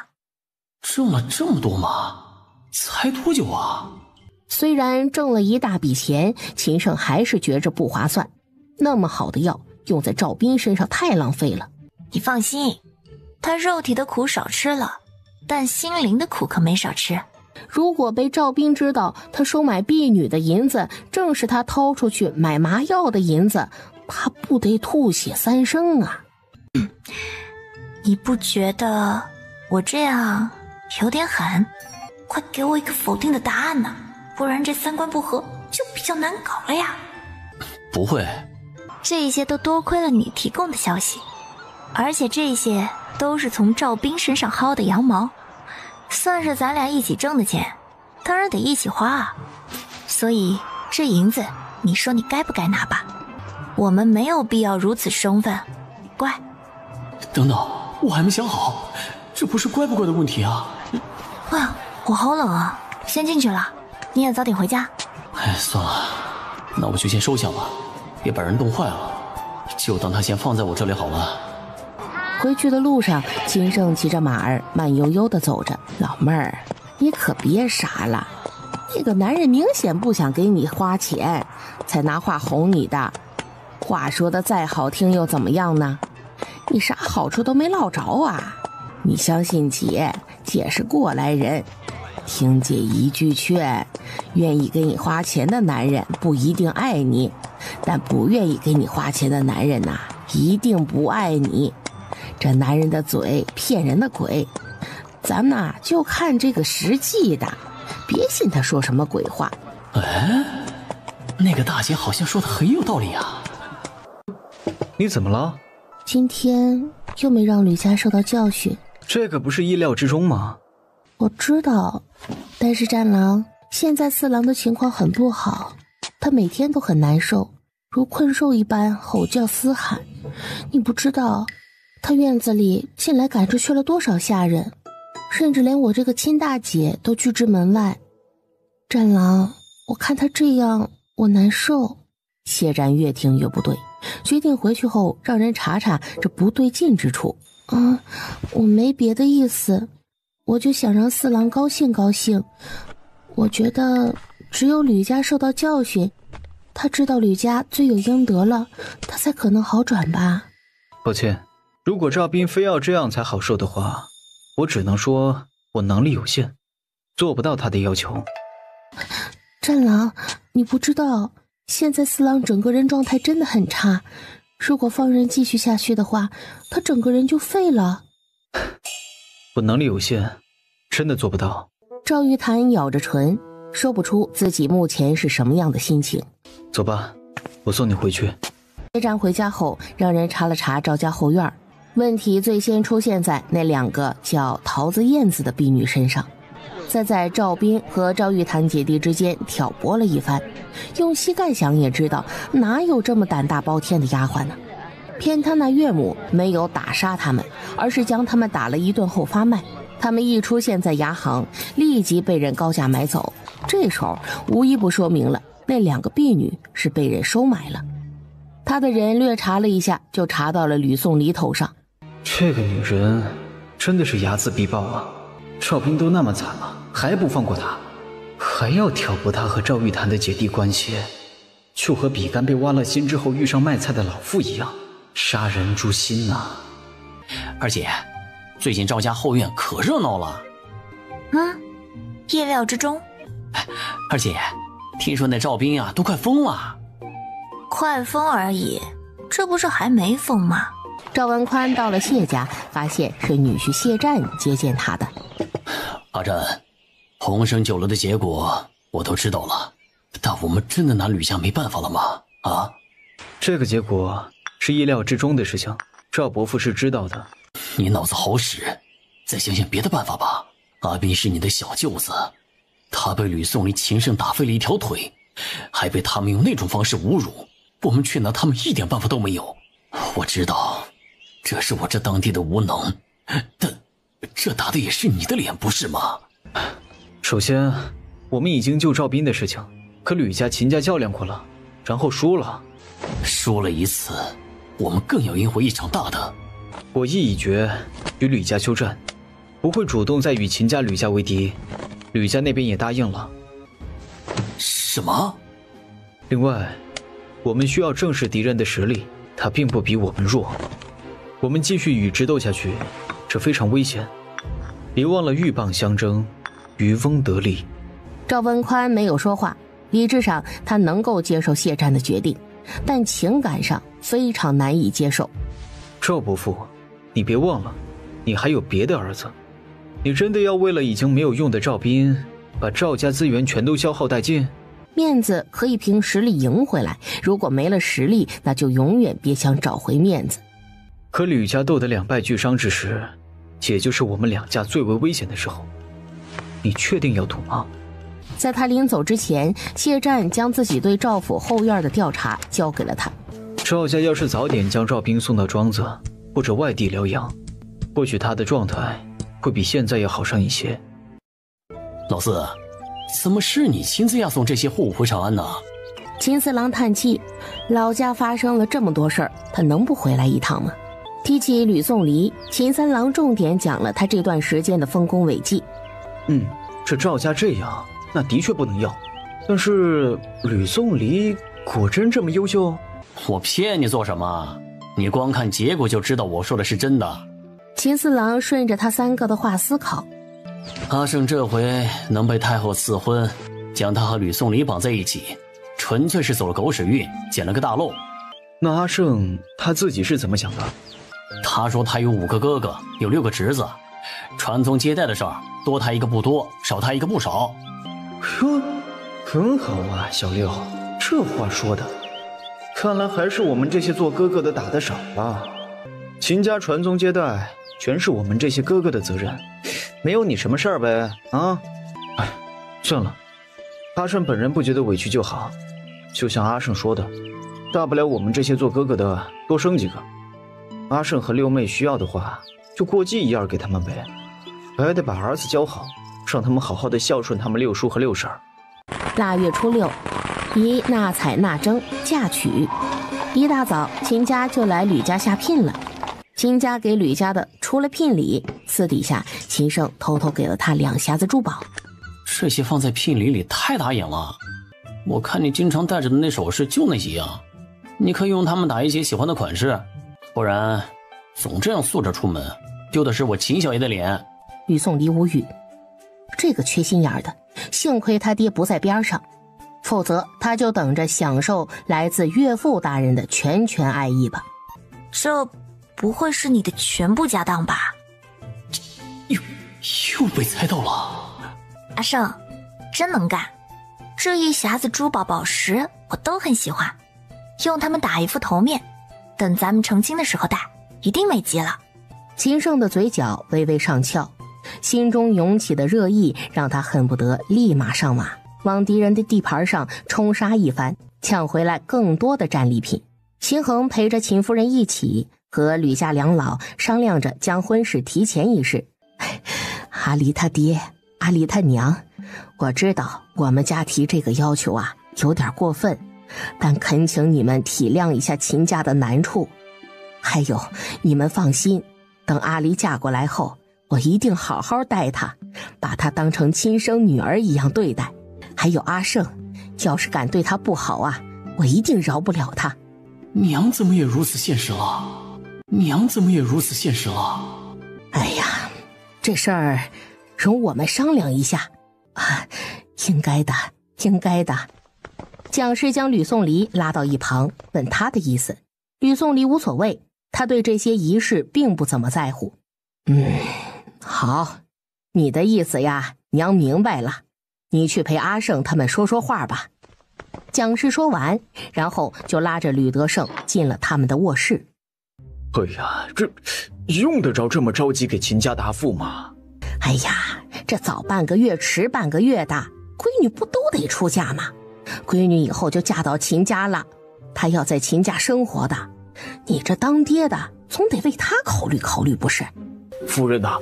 挣了这么多吗？才多久啊？虽然挣了一大笔钱，秦胜还是觉着不划算。那么好的药用在赵斌身上太浪费了。你放心，他肉体的苦少吃了，但心灵的苦可没少吃。如果被赵斌知道他收买婢女的银子正是他掏出去买麻药的银子，他不得吐血三升啊！你不觉得我这样有点狠？快给我一个否定的答案呢，不然这三观不合就比较难搞了呀。不会，这些都多亏了你提供的消息，而且这些都是从赵斌身上薅的羊毛，算是咱俩一起挣的钱，当然得一起花啊。所以这银子你说你该不该拿吧？我们没有必要如此生分，乖。等等，我还没想好，这不是乖不乖的问题啊。哎呀，我好冷啊，先进去了，你也早点回家。哎，算了，那我就先收下吧，别把人冻坏了，就当他先放在我这里好了。回去的路上，秦胜骑着马儿慢悠悠地走着。老妹儿，你可别傻了，那个男人明显不想给你花钱，才拿话哄你的。话说的再好听又怎么样呢？你啥好处都没落着啊！你相信姐，姐是过来人，听姐一句劝，愿意给你花钱的男人不一定爱你，但不愿意给你花钱的男人呐，一定不爱你。这男人的嘴骗人的鬼，咱们呐就看这个实际的，别信他说什么鬼话。哎，那个大姐好像说的很有道理啊。你怎么了？今天又没让吕家受到教训，这个不是意料之中吗？我知道，但是战狼，现在四郎的情况很不好，他每天都很难受，如困兽一般吼叫嘶喊。你不知道，他院子里近来赶出去了多少下人，甚至连我这个亲大姐都拒之门外。战狼，我看他这样，我难受。谢战越听越不对，决定回去后让人查查这不对劲之处。我没别的意思，我就想让四郎高兴高兴。我觉得只有吕家受到教训，他知道吕家罪有应得了，他才可能好转吧。抱歉，如果赵斌非要这样才好受的话，我只能说我能力有限，做不到他的要求。战狼，你不知道，现在四郎整个人状态真的很差，如果放任继续下去的话，他整个人就废了。我能力有限，真的做不到。赵玉潭咬着唇，说不出自己目前是什么样的心情。走吧，我送你回去。谢战回家后，让人查了查赵家后院，问题最先出现在那两个叫桃子燕子的婢女身上，再在赵斌和赵玉潭姐弟之间挑拨了一番。用膝盖想也知道，哪有这么胆大包天的丫鬟呢？偏他那岳母没有打杀他们，而是将他们打了一顿后发卖。他们一出现在衙行，立即被人高价买走。这时候无一不说明了那两个婢女是被人收买了。他的人略查了一下，就查到了吕宋离头上。这个女人真的是睚眦必报啊！赵斌都那么惨了，还不放过他，还要挑拨他和赵玉潭的姐弟关系，就和比干被挖了心之后遇上卖菜的老妇一样，杀人诛心啊！而且最近赵家后院可热闹了。意料之中。而且听说那赵斌啊都快疯了。快疯而已，这不是还没疯吗？赵文宽到了谢家，发现是女婿谢战接见他的。阿战，红绳酒楼的结果我都知道了，但我们真的拿吕家没办法了吗？啊？这个结果是意料之中的事情，赵伯父是知道的。你脑子好使，再想想别的办法吧。阿斌是你的小舅子，他被吕宋离秦胜打废了一条腿，还被他们用那种方式侮辱，我们却拿他们一点办法都没有。我知道这是我这当地的无能，但这打的也是你的脸，不是吗？首先，我们已经就赵斌的事情和吕家、秦家较量过了，然后输了。输了一次，我们更要赢回一场大的。我意已决，与吕家休战，不会主动再与秦家、吕家为敌。吕家那边也答应了。什么？另外，我们需要正视敌人的实力，他并不比我们弱。我们继续与之斗下去，这非常危险。别忘了鹬蚌相争，渔翁得利。赵文宽没有说话，理智上他能够接受谢战的决定，但情感上非常难以接受。赵伯父，你别忘了，你还有别的儿子。你真的要为了已经没有用的赵斌，把赵家资源全都消耗殆尽？面子可以凭实力赢回来，如果没了实力，那就永远别想找回面子。可吕家斗得两败俱伤之时，也就是我们两家最为危险的时候，你确定要赌吗？在他临走之前，谢战将自己对赵府后院的调查交给了他。赵家要是早点将赵斌送到庄子或者外地疗养，或许他的状态会比现在要好上一些。老四，怎么是你亲自押送这些货物回长安呢？秦四郎叹气，老家发生了这么多事儿，他能不回来一趟吗？提起吕宋离，秦三郎重点讲了他这段时间的丰功伟绩。这赵家这样，那的确不能要。但是吕宋离果真这么优秀？我骗你做什么？你光看结果就知道我说的是真的。秦四郎顺着他三个的话思考。阿胜这回能被太后赐婚，将他和吕宋离绑在一起，纯粹是走了狗屎运，捡了个大漏。那阿胜他自己是怎么想的？他说他有5个哥哥，有6个侄子，传宗接代的事儿，多他一个不多，少他一个不少。呵，很好啊，小六，这话说的，看来还是我们这些做哥哥的打得少了。秦家传宗接代，全是我们这些哥哥的责任，没有你什么事儿呗？啊，哎，算了，阿胜本人不觉得委屈就好。就像阿胜说的，大不了我们这些做哥哥的多生几个。阿胜和六妹需要的话，就过继一样给他们呗。还得把儿子教好，让他们好好的孝顺他们六叔和六婶儿。腊月初6，宜纳采纳征嫁娶。一大早，秦家就来吕家下聘了。秦家给吕家的除了聘礼，私底下秦胜偷偷给了他2匣子珠宝。这些放在聘礼里太打眼了。我看你经常戴着的那首饰就那几样，你可以用它们打一些喜欢的款式，不然总这样素着出门，丢的是我秦小爷的脸。吕宋离无语，这个缺心眼的，幸亏他爹不在边上，否则他就等着享受来自岳父大人的拳拳爱意吧。这不会是你的全部家当吧？又被猜到了。阿胜真能干，这一匣子珠宝宝石我都很喜欢，用它们打一副头面，等咱们成亲的时候戴，一定美极了。秦胜的嘴角微微上翘，心中涌起的热意让他恨不得立马上马，往敌人的地盘上冲杀一番，抢回来更多的战利品。秦衡陪着秦夫人一起和吕家两老商量着将婚事提前一事。阿离他爹，阿离他娘，我知道我们家提这个要求啊有点过分，但恳请你们体谅一下秦家的难处。还有，你们放心，等阿离嫁过来后，我一定好好待她，把她当成亲生女儿一样对待。还有阿胜，要是敢对她不好啊，我一定饶不了她。娘怎么也如此现实了？娘怎么也如此现实了？哎呀，这事儿容我们商量一下啊，应该的，应该的。蒋氏将吕宋离拉到一旁，问他的意思。吕宋离无所谓，他对这些仪式并不怎么在乎。好，你的意思呀，娘明白了，你去陪阿胜他们说说话吧。蒋氏说完，然后就拉着吕德胜进了他们的卧室。哎呀，这用得着这么着急给秦家答复吗？哎呀，这早半个月迟半个月的，闺女不都得出嫁吗？闺女以后就嫁到秦家了，她要在秦家生活的，你这当爹的总得为她考虑考虑不是？夫人呐，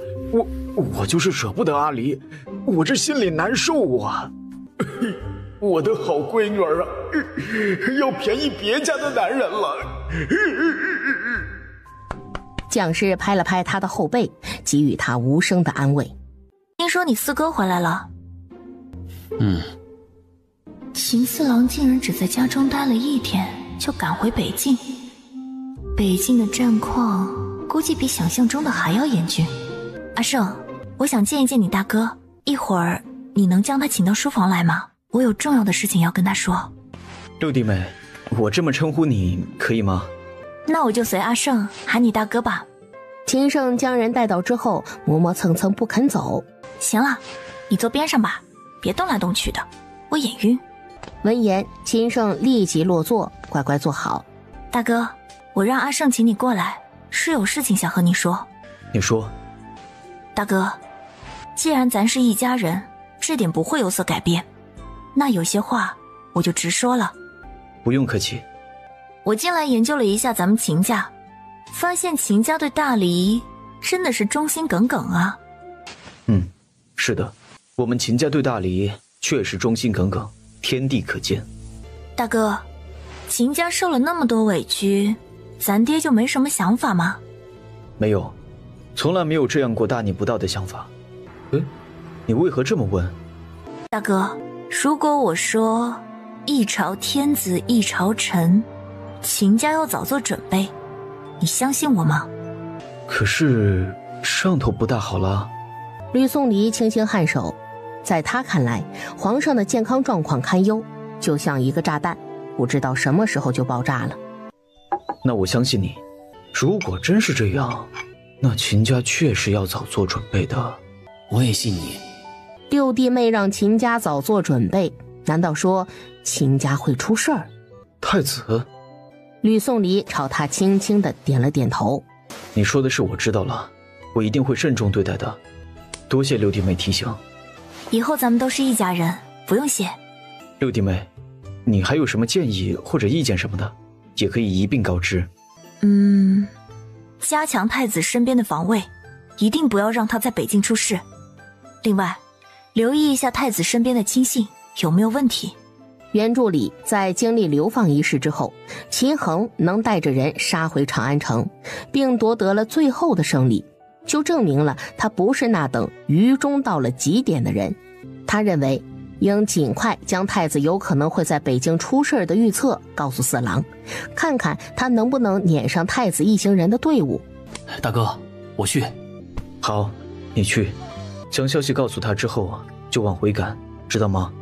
我就是舍不得阿离，我这心里难受啊。我的好闺女儿啊，要便宜别家的男人了。蒋氏拍了拍他的后背，给予他无声的安慰。听说你四哥回来了？邢四郎竟然只在家中待了1天就赶回北境，北境的战况估计比想象中的还要严峻。阿胜，我想见一见你大哥，一会儿你能将他请到书房来吗？我有重要的事情要跟他说。六弟妹，我这么称呼你可以吗？那我就随阿胜喊你大哥吧。秦胜将人带到之后，磨磨蹭蹭不肯走。行了，你坐边上吧，别动来动去的，我眼晕。闻言，秦胜立即落座，乖乖坐好。大哥，我让阿胜请你过来，是有事情想和你说。你说。大哥，既然咱是一家人，这点不会有所改变，那有些话我就直说了。不用客气。我近来研究了一下咱们秦家，发现秦家对大黎真的是忠心耿耿啊。是的，我们秦家对大黎确实忠心耿耿，天地可见。大哥，秦家受了那么多委屈，咱爹就没什么想法吗？没有，从来没有这样过大逆不道的想法。你为何这么问？大哥，如果我说一朝天子一朝臣，秦家要早做准备，你相信我吗？可是上头不大好了。吕宋离轻轻颔首，在他看来，皇上的健康状况堪忧，就像一个炸弹，不知道什么时候就爆炸了。那我相信你，如果真是这样，那秦家确实要早做准备的。我也信你。六弟妹让秦家早做准备，难道说秦家会出事儿？太子，吕宋离朝他轻轻地点了点头。你说的是我知道了，我一定会慎重对待的。多谢六弟妹提醒。以后咱们都是一家人，不用谢。六弟妹，你还有什么建议或者意见什么的，也可以一并告知。加强太子身边的防卫，一定不要让他在北境出事。另外，留意一下太子身边的亲信有没有问题。原著里在经历流放一事之后，秦衡能带着人杀回长安城，并夺得了最后的胜利，就证明了他不是那等愚忠到了极点的人。他认为应尽快将太子有可能会在北京出事的预测告诉四郎，看看他能不能撵上太子一行人的队伍。大哥，我去。好，你去，将消息告诉他之后就往回赶，知道吗？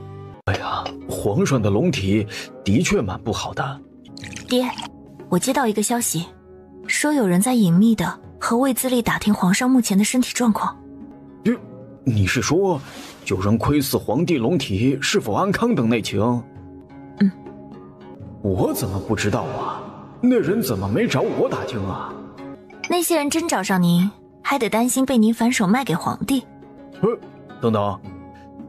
哎呀，皇上的龙体的确蛮不好的。爹，我接到一个消息，说有人在隐秘的和卫自力打听皇上目前的身体状况。你是说有人窥伺皇帝龙体是否安康等内情？我怎么不知道啊？那人怎么没找我打听啊？那些人真找上您，还得担心被您反手卖给皇帝。等等，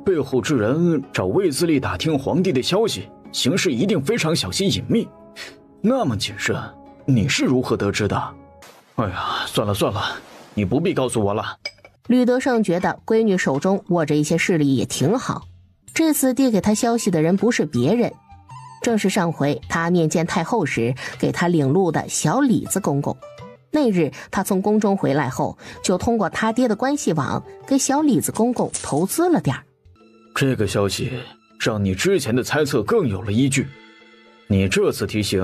背后之人找卫自力打听皇帝的消息，行事一定非常小心隐秘，那么谨慎，你是如何得知的？哎呀，算了算了，你不必告诉我了。吕德胜觉得闺女手中握着一些势力也挺好，这次递给他消息的人不是别人，正是上回他面见太后时给他领路的小李子公公。那日他从宫中回来后，就通过他爹的关系网给小李子公公投资了点儿。这个消息让你之前的猜测更有了依据，你这次提醒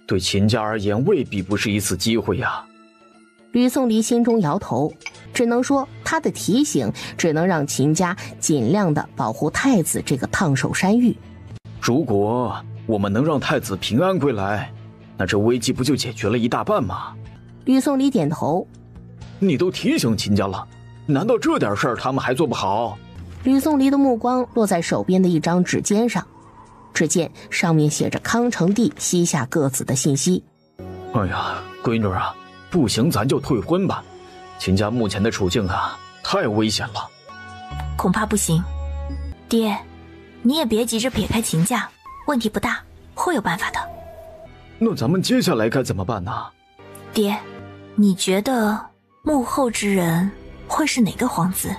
对秦家而言未必不是一次机会呀。吕宋离心中摇头，只能说他的提醒只能让秦家尽量的保护太子这个烫手山芋。如果我们能让太子平安归来，那这危机不就解决了一大半吗？吕宋离点头，你都提醒秦家了，难道这点事儿他们还做不好？吕宋离的目光落在手边的一张纸笺上，只见上面写着康成帝膝下各子的信息。哎呀，闺女啊，不行咱就退婚吧，秦家目前的处境太危险了。恐怕不行。爹，你也别急着撇开秦家，问题不大，会有办法的。那咱们接下来该怎么办呢？爹，你觉得幕后之人会是哪个皇子？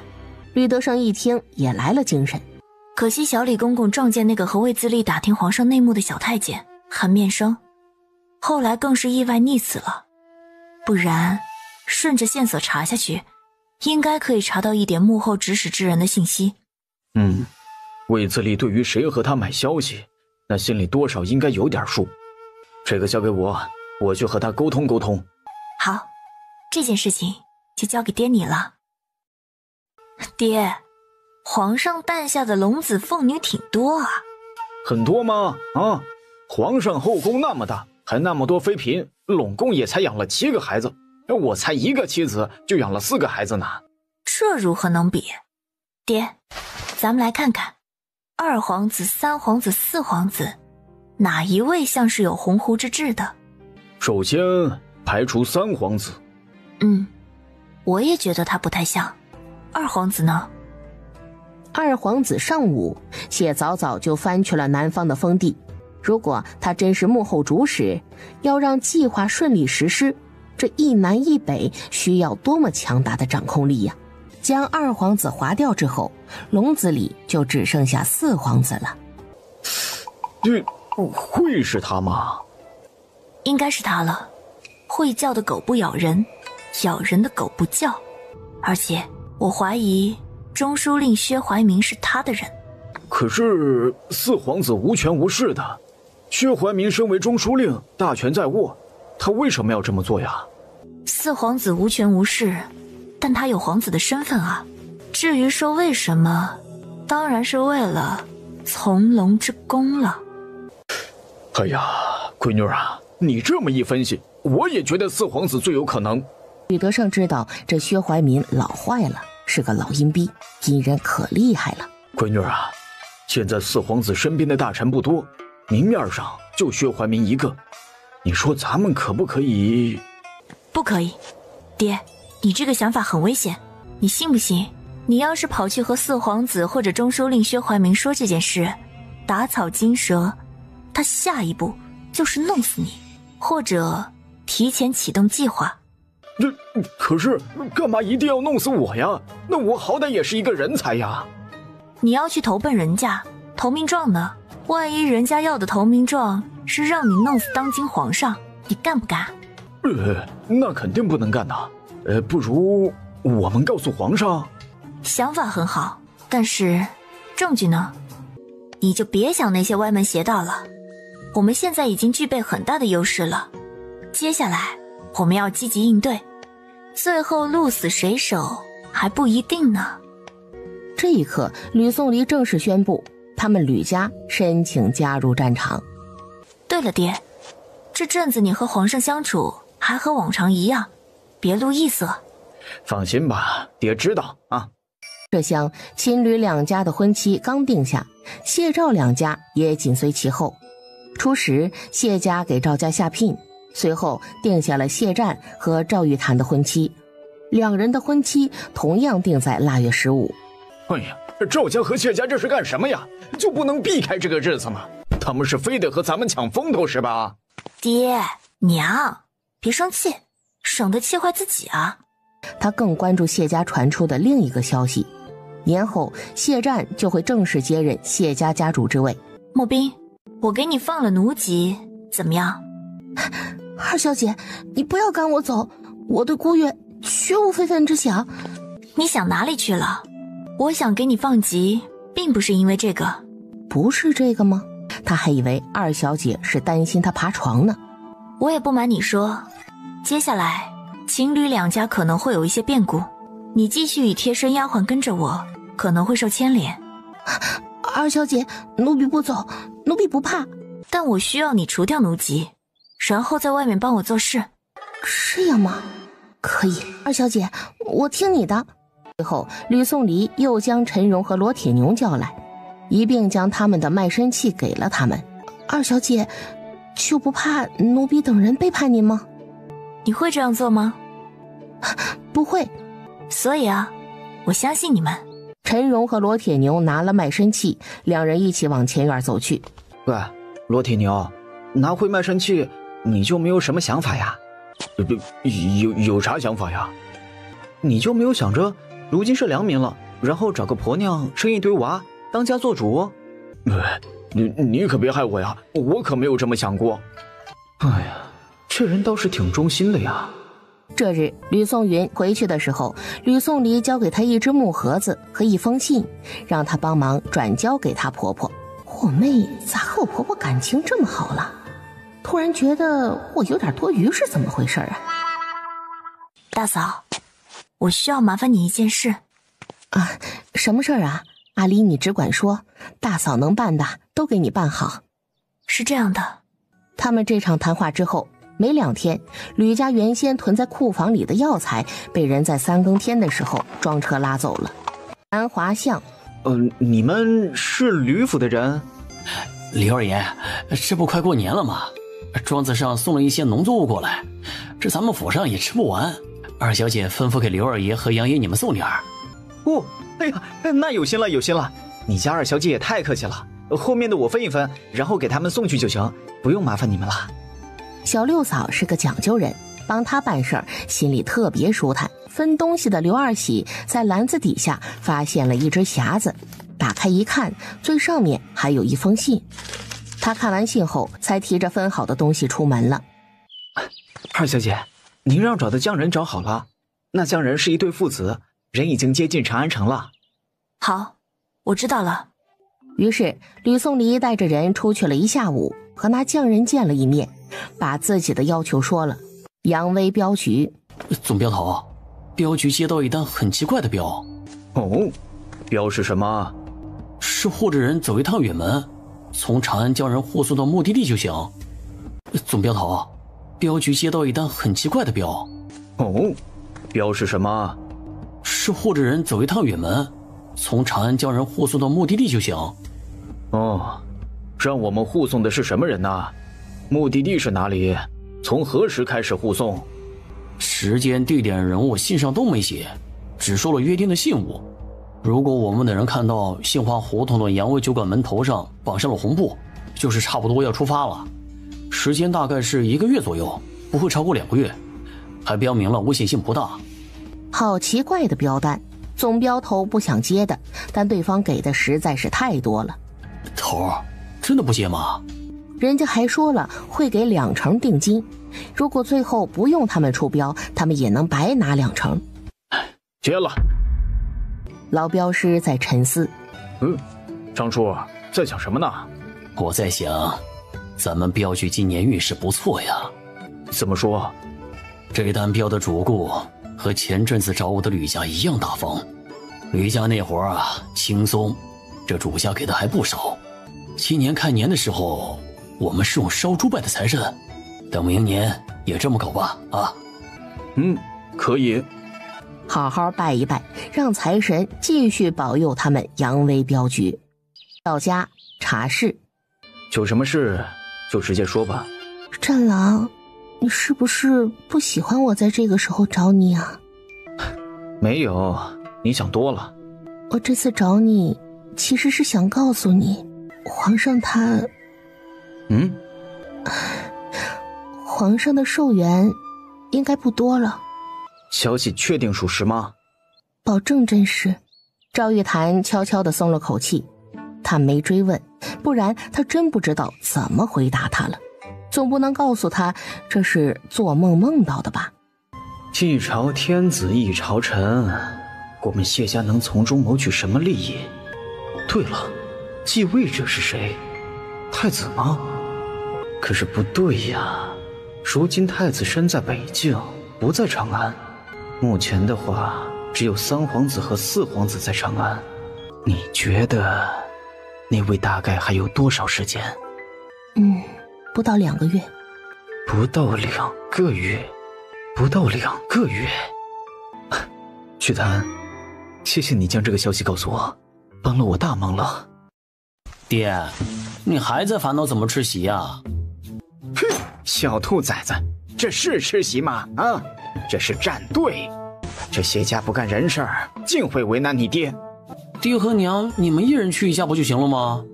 吕德胜一听也来了精神。可惜小李公公撞见那个和卫自力打听皇上内幕的小太监韩面生，后来更是意外溺死了。不然顺着线索查下去，应该可以查到一点幕后指使之人的信息。魏自立对于谁和他买消息，那心里多少应该有点数。这个交给我，我去和他沟通沟通。好，这件事情就交给爹你了。爹，皇上诞下的龙子凤女挺多啊。很多吗？啊，皇上后宫那么大，还那么多妃嫔，拢共也才养了7个孩子，我才1个妻子就养了4个孩子呢。这如何能比？爹，咱们来看看2皇子、3皇子、4皇子，哪一位像是有鸿鹄之志的？首先排除3皇子。我也觉得他不太像。2皇子呢？2皇子上午，谢早早就翻去了南方的封地。如果他真是幕后主使，要让计划顺利实施，这一南一北需要多么强大的掌控力呀！将2皇子划掉之后，笼子里就只剩下4皇子了。这会是他吗？应该是他了。会叫的狗不咬人，咬人的狗不叫。而且我怀疑中书令薛怀民是他的人。可是4皇子无权无势的，薛怀民身为中书令，大权在握，他为什么要这么做呀？4皇子无权无势，但他有皇子的身份啊。至于说为什么，当然是为了从龙之功了。哎呀，闺女啊，你这么一分析，我也觉得4皇子最有可能。吕德胜知道这薛怀民老坏了，是个老阴逼，阴人可厉害了。闺女啊，现在4皇子身边的大臣不多，明面上就薛怀民一个，你说咱们可不可以？不可以。爹，你这个想法很危险，你信不信？你要是跑去和4皇子或者中书令薛怀民说这件事，打草惊蛇，他下一步就是弄死你，或者提前启动计划。可是干嘛一定要弄死我呀？那我好歹也是一个人才呀。你要去投奔人家，投名状呢？万一人家要的投名状是让你弄死当今皇上，你干不干？那肯定不能干的。不如我们告诉皇上。想法很好，但是证据呢？你就别想那些歪门邪道了。我们现在已经具备很大的优势了，接下来我们要积极应对，最后鹿死谁手还不一定呢。这一刻，吕宋离正式宣布，他们吕家申请加入战场。对了，爹，这阵子你和皇上相处还和往常一样，别露异色。放心吧，爹知道啊。这厢秦吕2家的婚期刚定下，谢赵2家也紧随其后。初时，谢家给赵家下聘，随后定下了谢战和赵玉潭的婚期，2人的婚期同样定在腊月15。哎呀，赵家和谢家这是干什么呀？就不能避开这个日子吗？他们是非得和咱们抢风头是吧？爹娘，别生气，省得气坏自己啊。他更关注谢家传出的另一个消息，年后谢战就会正式接任谢家家主之位。莫冰，我给你放了奴籍，怎么样？2小姐，你不要赶我走，我对孤月绝无非分之想。你想哪里去了？我想给你放籍，并不是因为这个。不是这个吗？他还以为2小姐是担心他爬床呢。我也不瞒你说，接下来秦吕2家可能会有一些变故，你继续以贴身丫鬟跟着我，可能会受牵连。2小姐，奴婢不走，奴婢不怕。但我需要你除掉奴籍，然后在外面帮我做事。这样吗？可以，2小姐，我听你的。最后，吕宋离又将陈荣和罗铁牛叫来，一并将他们的卖身契给了他们。2小姐，就不怕奴婢等人背叛您吗？你会这样做吗？不会。所以啊，我相信你们。陈荣和罗铁牛拿了卖身契，2人一起往前院走去。喂，罗铁牛，拿回卖身契，你就没有什么想法呀？有啥想法呀？你就没有想着如今是良民了，然后找个婆娘生一堆娃，当家做主？你可别害我呀，我可没有这么想过。哎呀，这人倒是挺忠心的呀。这日，吕颂云回去的时候，吕颂离交给她一只木盒子和一封信，让她帮忙转交给她婆婆。我妹咋和我婆婆感情这么好了？突然觉得我有点多余，是怎么回事啊？大嫂，我需要麻烦你一件事。啊，什么事儿啊？阿离，你只管说，大嫂能办的都给你办好。是这样的，他们这场谈话之后，没2天，吕家原先囤在库房里的药材被人在3更天的时候装车拉走了。南华巷，你们是吕府的人？李二爷，这不快过年了吗？庄子上送了一些农作物过来，这咱们府上也吃不完。二小姐吩咐给刘二爷和杨爷你们送点儿。哦，哎呀，那有心了有心了，你家二小姐也太客气了，后面的我分一分，然后给他们送去就行，不用麻烦你们了。小六嫂是个讲究人，帮她办事儿心里特别舒坦。分东西的刘二喜在篮子底下发现了一只匣子，打开一看，最上面还有一封信。他看完信后，才提着分好的东西出门了。二小姐，您让找的匠人找好了，那匠人是一对父子，人已经接近长安城了。好，我知道了。于是吕颂离带着人出去了一下午，和那匠人见了一面，把自己的要求说了。扬威镖局，总镖头，镖局接到一单很奇怪的镖。哦，镖是什么？是护着人走一趟远门，从长安将人护送到目的地就行。总镖头，镖局接到一单很奇怪的镖。哦，镖是什么？是护着人走一趟远门，从长安将人护送到目的地就行。哦，让我们护送的是什么人呢？目的地是哪里？从何时开始护送？时间、地点、人物信上都没写，只说了约定的信物。如果我们的人看到杏花胡同的杨威酒馆门头上绑上了红布，就是差不多要出发了。时间大概是1个月左右，不会超过2个月，还标明了危险性不大。好奇怪的标单，总镖头不想接的，但对方给的实在是太多了。头，真的不接吗？人家还说了会给2成定金，如果最后不用他们出标，他们也能白拿2成。接了。老镖师在沉思。张叔在想什么呢？我在想，咱们镖局今年运势不错呀。怎么说？这单镖的主顾和前阵子找我的吕家一样大方。吕家那活儿啊轻松，这主家给的还不少。今年看年的时候，我们是用烧猪拜的财神，等明年也这么搞吧啊。可以。好好拜一拜，让财神继续保佑他们扬威镖局。到家茶室，有什么事就直接说吧。战狼，你是不是不喜欢我在这个时候找你啊？没有，你想多了。我这次找你其实是想告诉你，皇上他皇上的寿元应该不多了。消息确定属实吗？保证真实。赵玉潭悄悄地松了口气，他没追问，不然他真不知道怎么回答他了。总不能告诉他这是做梦梦到的吧？一朝天子一朝臣，我们谢家能从中谋取什么利益？对了，继位者是谁？太子吗？可是不对呀，如今太子身在北境，不在长安。目前的话，只有3皇子和4皇子在长安。你觉得那位大概还有多少时间？不到2个月。不到2个月？不到2个月？曲檀，谢谢你将这个消息告诉我，帮了我大忙了。爹，你还在烦恼怎么吃席呀？哼，小兔崽子，这是吃席吗？啊，这是站队。这谢家不干人事儿，竟会为难你爹。爹和娘，你们一人去一下不就行了吗？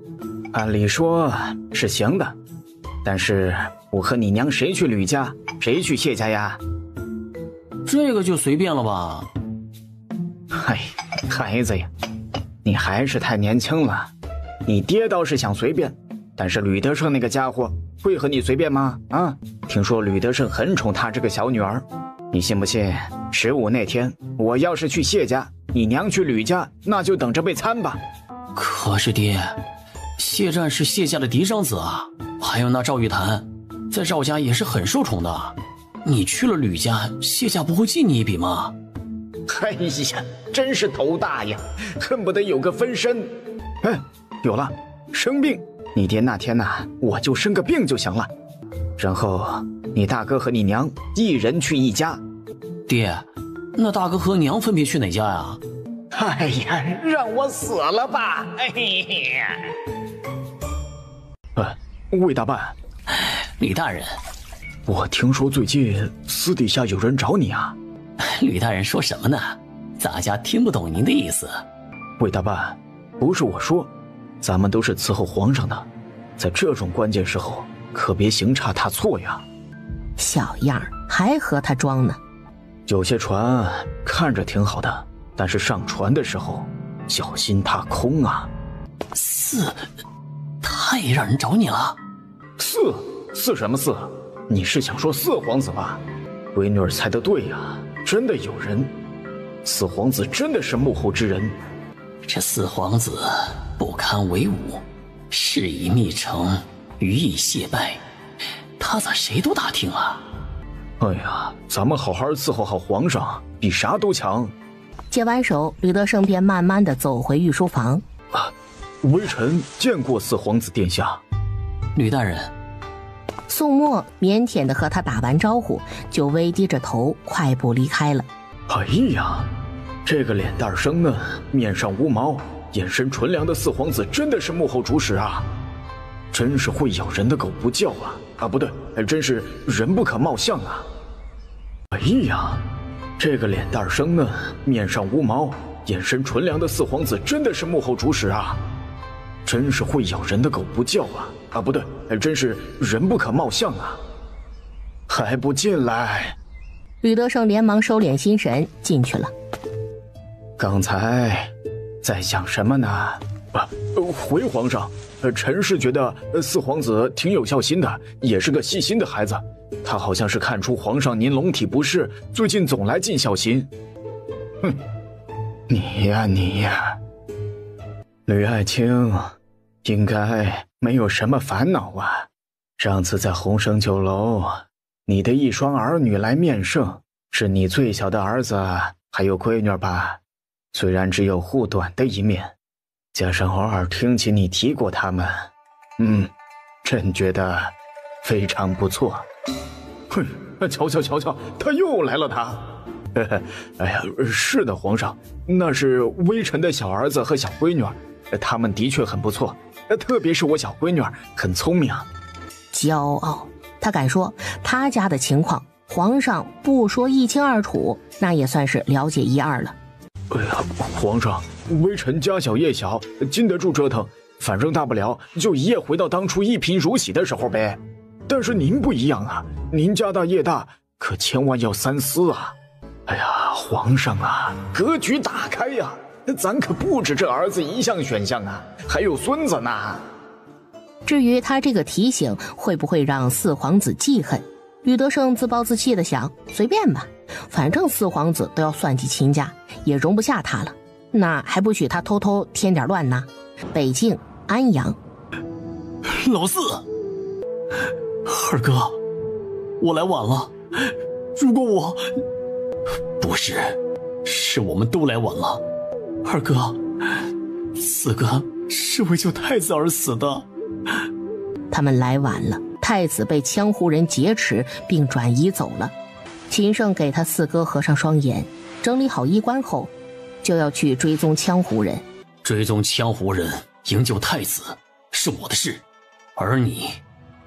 按理说是行的，但是我和你娘谁去吕家，谁去谢家呀？这个就随便了吧。嗨，孩子呀，你还是太年轻了。你爹倒是想随便，但是吕德胜那个家伙会和你随便吗？啊，听说吕德胜很宠他这个小女儿，你信不信15那天我要是去谢家，你娘去吕家，那就等着被参吧。可是爹，谢战是谢家的嫡长子啊，还有那赵玉潭，在赵家也是很受宠的。你去了吕家，谢家不会记你一笔吗？哎呀，真是头大呀，恨不得有个分身。有了，生病，你爹那天我就生个病就行了，然后你大哥和你娘一人去一家。爹，那大哥和娘分别去哪家呀？哎呀，让我死了吧！哎呀，魏大办，吕大人，我听说最近私底下有人找你啊。吕大人说什么呢？咱家听不懂您的意思。魏大办，不是我说，咱们都是伺候皇上的，在这种关键时候可别行差踏错呀。小样儿，还和他装呢。有些船看着挺好的，但是上船的时候小心踏空啊。他也让人找你了？四什么四？你是想说四皇子吧？闺女儿猜得对呀，真的有人。四皇子真的是幕后之人。这四皇子不堪为伍，事已密成，予以谢拜，他咋谁都打听啊？哎呀，咱们好好伺候好皇上，比啥都强。接完手，吕德胜便慢慢地走回御书房。微臣见过四皇子殿下。吕大人。宋墨腼腆地和他打完招呼，就微低着头快步离开了。哎呀，这个脸蛋生嫩，面上无毛，眼神纯良的四皇子真的是幕后主使啊！真是会咬人的狗不叫啊！不对，真是人不可貌相啊！哎呀，这个脸蛋生嫩，面上无毛，眼神纯良的四皇子真的是幕后主使啊！真是会咬人的狗不叫啊！不对，真是人不可貌相啊！还不进来！吕德胜连忙收敛心神，进去了。刚才在想什么呢？回皇上，臣是觉得四皇子挺有孝心的，也是个细心的孩子。他好像是看出皇上您龙体不适，最近总来尽孝心。哼，你呀，吕爱卿，应该没有什么烦恼啊。上次在鸿升酒楼，你的一双儿女来面圣，是你最小的儿子还有闺女吧？虽然只有护短的一面，加上偶尔听起你提过他们，朕觉得非常不错。嘿，瞧，他又来了他。哎呀，是的，皇上，那是微臣的小儿子和小闺女，他们的确很不错，特别是我小闺女很聪明。骄傲，他敢说他家的情况，皇上不说一清二楚，那也算是了解一二了。哎呀，皇上，微臣家小业小，经得住折腾，反正大不了就一夜回到当初一贫如洗的时候呗。但是您不一样啊，您家大业大，可千万要三思啊！哎呀，皇上啊，格局打开呀，咱可不止这儿子一项选项啊，还有孙子呢。至于他这个提醒会不会让四皇子记恨，吕德胜自暴自弃的想，随便吧，反正四皇子都要算计秦家，也容不下他了，那还不许他偷偷添点乱呢。北境安阳，老四，二哥，我来晚了，如果我不是我们都来晚了。二哥，四哥是为救太子而死的。他们来晚了，太子被羌胡人劫持并转移走了。秦胜给他四哥合上双眼，整理好衣冠后，就要去追踪羌胡人。追踪羌胡人，营救太子是我的事，而你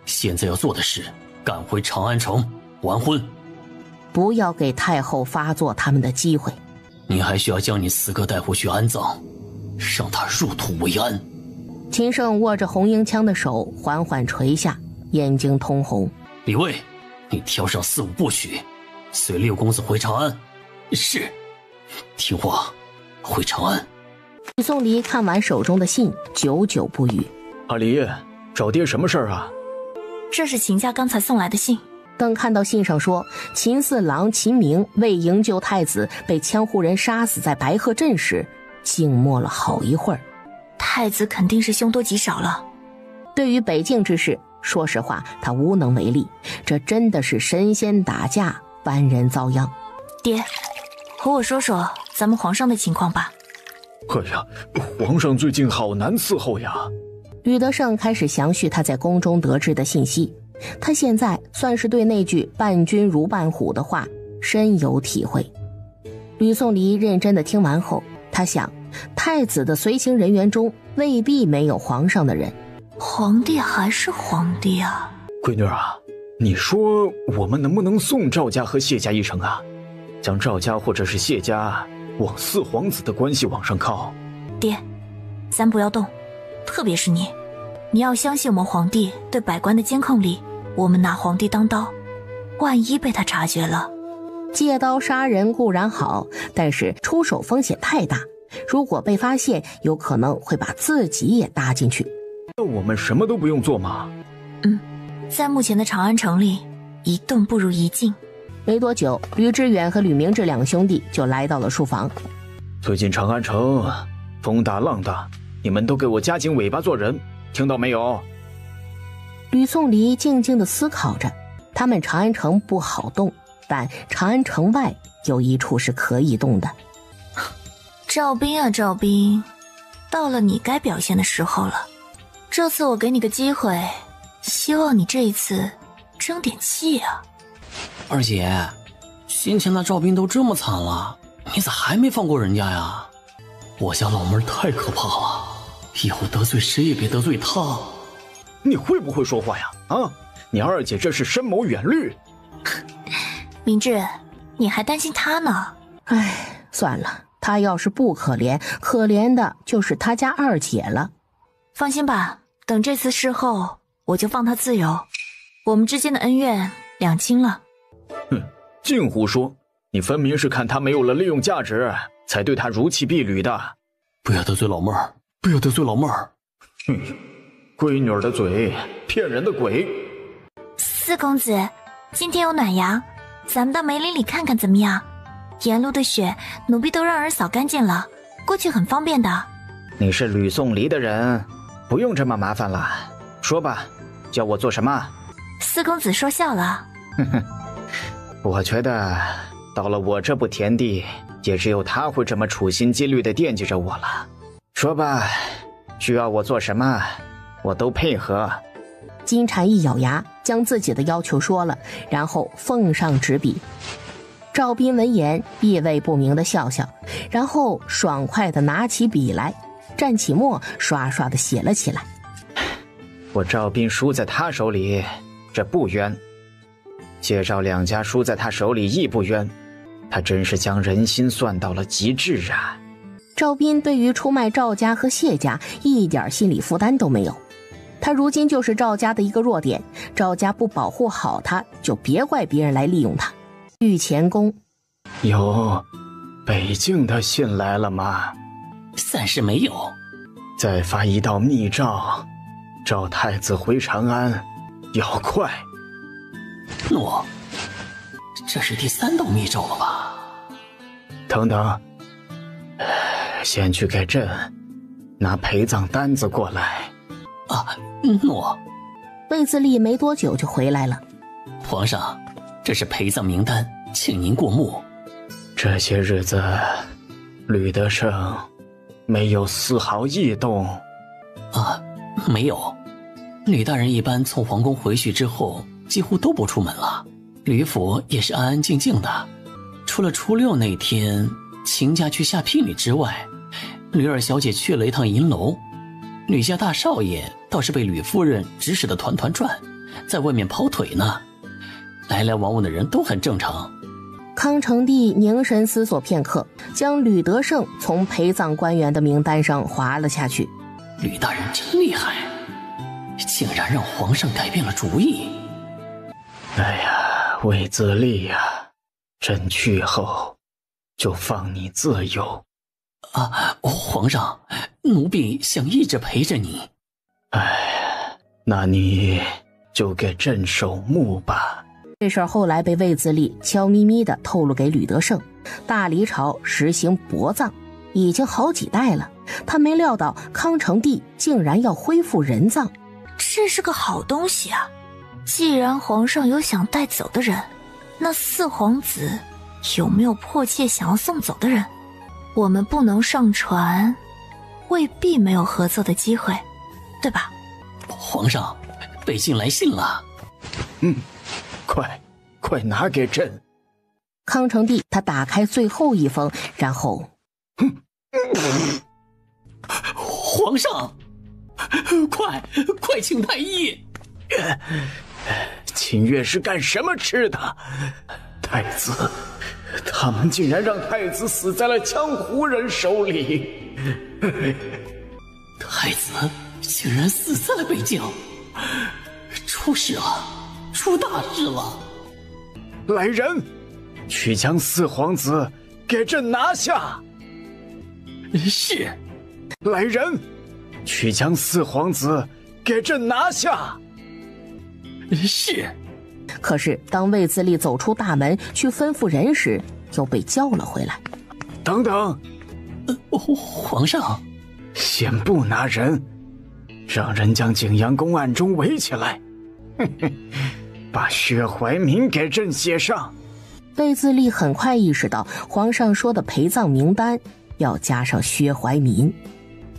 现在要做的是赶回长安城完婚，不要给太后发作他们的机会。你还需要将你四哥带回去安葬，让他入土为安。秦胜握着红缨枪的手缓缓垂下，眼睛通红。李卫，你挑上4、5部曲，随六公子回长安。是，听话，回长安。李宋离看完手中的信，久久不语。阿离，找爹什么事儿啊？这是秦家刚才送来的信。等看到信上说秦四郎秦明为营救太子被羌胡人杀死在白鹤镇时，静默了好一会儿。太子肯定是凶多吉少了。对于北境之事，说实话他无能为力，这真的是神仙打架，万人遭殃。爹，和我说说咱们皇上的情况吧。哎呀，皇上最近好难伺候呀。吕德胜开始详叙他在宫中得知的信息，他现在算是对那句伴君如伴虎的话深有体会。吕颂离认真的听完后，他想，太子的随行人员中未必没有皇上的人。皇帝还是皇帝啊。闺女啊，你说我们能不能送赵家和谢家一程啊？将赵家或者是谢家往四皇子的关系往上靠。爹，咱不要动，特别是你要相信我们皇帝对百官的监控力。我们拿皇帝当刀，万一被他察觉了。借刀杀人固然好，但是出手风险太大，如果被发现，有可能会把自己也搭进去。那我们什么都不用做吗？在目前的长安城里，一动不如一静。没多久，吕知远和吕明志两兄弟就来到了书房。最近长安城风大浪大，你们都给我夹紧尾巴做人，听到没有？吕颂离静静地思考着，他们长安城不好动，但长安城外有一处是可以动的。赵斌啊赵斌，到了你该表现的时候了。这次我给你个机会，希望你这一次争点气啊。二姐，先前那赵斌都这么惨了，你咋还没放过人家呀？我家老妹儿太可怕了，以后得罪谁也别得罪她。你会不会说话呀？啊，你二姐这是深谋远虑。明志，你还担心她呢？唉，算了，她要是不可怜，可怜的就是她家二姐了。放心吧，等这次事后，我就放她自由，我们之间的恩怨两清了。哼，净胡说！你分明是看她没有了利用价值，才对她如期婢女的。不要得罪老妹儿，不要得罪老妹儿。闺女儿的嘴，骗人的鬼。四公子，今天有暖阳，咱们到梅林里看看怎么样？沿路的雪，奴婢都让人扫干净了，过去很方便的。你是吕颂离的人，不用这么麻烦了。说吧，叫我做什么？四公子说笑了。哼哼，我觉得到了我这步田地，也只有他会这么处心积虑地惦记着我了。说吧，需要我做什么，我都配合。金蝉一咬牙，将自己的要求说了，然后奉上纸笔。赵斌闻言意味不明地笑笑，然后爽快地拿起笔来，蘸起墨，刷刷地写了起来。我赵斌输在他手里，这不冤；谢赵两家输在他手里亦不冤。他真是将人心算到了极致啊！赵斌对于出卖赵家和谢家一点心理负担都没有，他如今就是赵家的一个弱点，赵家不保护好他，就别怪别人来利用他。御前宫，有北境的信来了吗？暂时没有。再发一道密诏，召太子回长安，要快。诺，这是第3道密诏了吧？等等，先去给朕拿陪葬单子过来。啊，诺。魏自立没多久就回来了。皇上，这是陪葬名单，请您过目。这些日子，吕德胜没有丝毫异动。啊，没有。吕大人一般从皇宫回去之后，几乎都不出门了。吕府也是安安静静的，除了初6那天秦家去下聘礼之外，吕二小姐去了一趟银楼。吕家大少爷倒是被吕夫人指使的团团转，在外面跑腿呢。来来往往的人都很正常。康成帝凝神思索片刻，将吕德胜从陪葬官员的名单上划了下去。吕大人真厉害，竟然让皇上改变了主意。哎呀，魏自立呀，朕去后就放你自由。啊，皇上，奴婢想一直陪着你。哎，那你就给朕守墓吧。这事儿后来被魏自立悄咪咪地透露给吕德胜，大黎朝实行薄葬，已经好几代了，他没料到康成帝竟然要恢复人葬。这是个好东西啊！既然皇上有想带走的人，那四皇子有没有迫切想要送走的人？我们不能上船，未必没有合作的机会，对吧？皇上，北京来信了。快拿给朕。康成帝他打开最后一封，然后皇上，快请太医。秦月是干什么吃的？太子，他们竟然让太子死在了江湖人手里。太子竟然死在了北京，出事了，出大事了！来人，去将四皇子给朕拿下！是。来人，去将四皇子给朕拿下！是。可是当魏自立走出大门去吩咐人时，又被叫了回来。等等，皇上，先不拿人，让人将景阳宫暗中围起来。把薛怀民给朕写上。魏自立很快意识到皇上说的陪葬名单要加上薛怀民。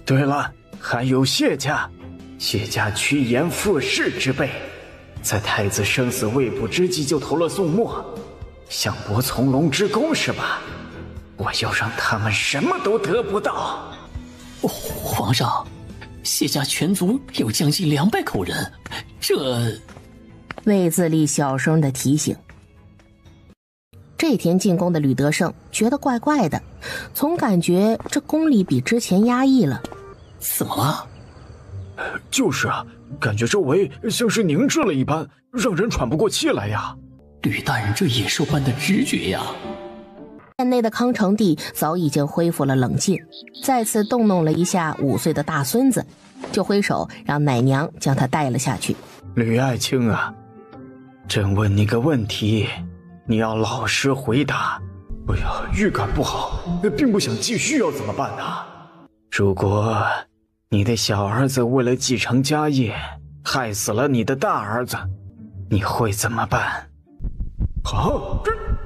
对了，还有谢家，谢家趋炎附势之辈，在太子生死未卜之际就投了宋墨，想博从龙之功是吧？我要让他们什么都得不到。皇上，谢家全族有将近200口人，这……魏自立小声的提醒。这天进宫的吕德胜觉得怪怪的，总感觉这宫里比之前压抑了。怎么了？就是啊，感觉周围像是凝滞了一般，让人喘不过气来呀。吕大人这野兽般的直觉呀！殿内的康成帝早已经恢复了冷静，再次动弄了一下5岁的大孙子，就挥手让奶娘将他带了下去。吕爱卿啊，朕问你个问题，你要老实回答。哎呀，预感不好，并不想继续，要怎么办呢？如果你的小儿子为了继承家业害死了你的大儿子，你会怎么办？啊，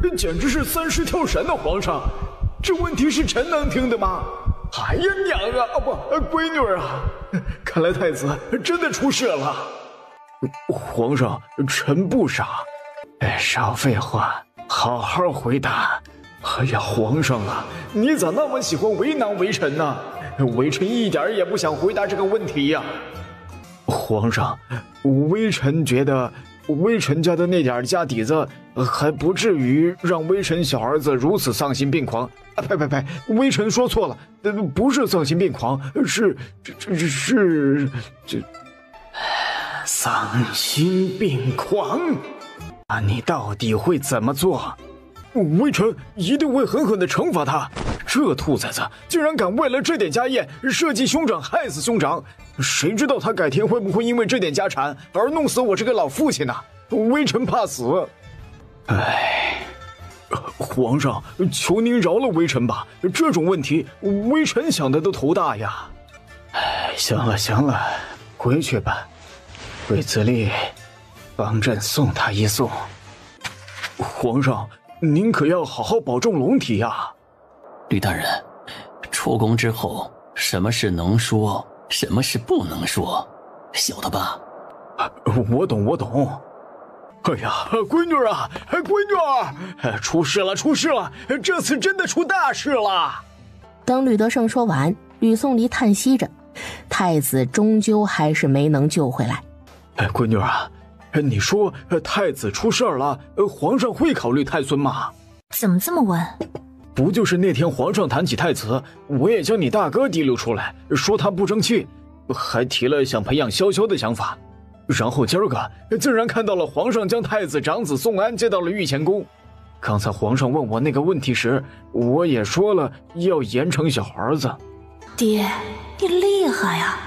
这简直是3尸跳神的皇上，这问题是臣能听的吗？哎呀娘啊，不，闺女啊，看来太子真的出事了。皇上，臣不傻。少废话，好好回答。哎呀，皇上啊，你咋那么喜欢为难微臣呢？微臣一点也不想回答这个问题呀。皇上，微臣觉得微臣家的那点家底子还不至于让微臣小儿子如此丧心病狂。呸，微臣说错了，不是丧心病狂，是丧心病狂。那你到底会怎么做？微臣一定会狠狠地惩罚他。这兔崽子竟然敢为了这点家业设计兄长害死兄长，谁知道他改天会不会因为这点家产而弄死我这个老父亲呢？微臣怕死。皇上，求您饶了微臣吧，这种问题微臣想的都头大呀。行了，回去吧。魏子立，帮朕送他一送。皇上，您可要好好保重龙体呀。吕大人，出宫之后，什么事能说，什么事不能说，晓得吧？我懂。哎呀，闺女啊，出事了，这次真的出大事了。等吕德胜说完，吕颂离叹息着，太子终究还是没能救回来。闺女啊，你说太子出事了，皇上会考虑太孙吗？怎么这么问？不就是那天皇上谈起太子，我也将你大哥提溜出来，说他不争气，还提了想培养潇潇的想法。然后今儿个竟然看到了皇上将太子长子宋安接到了御前宫。刚才皇上问我那个问题时，我也说了要严惩小儿子。爹，你厉害啊！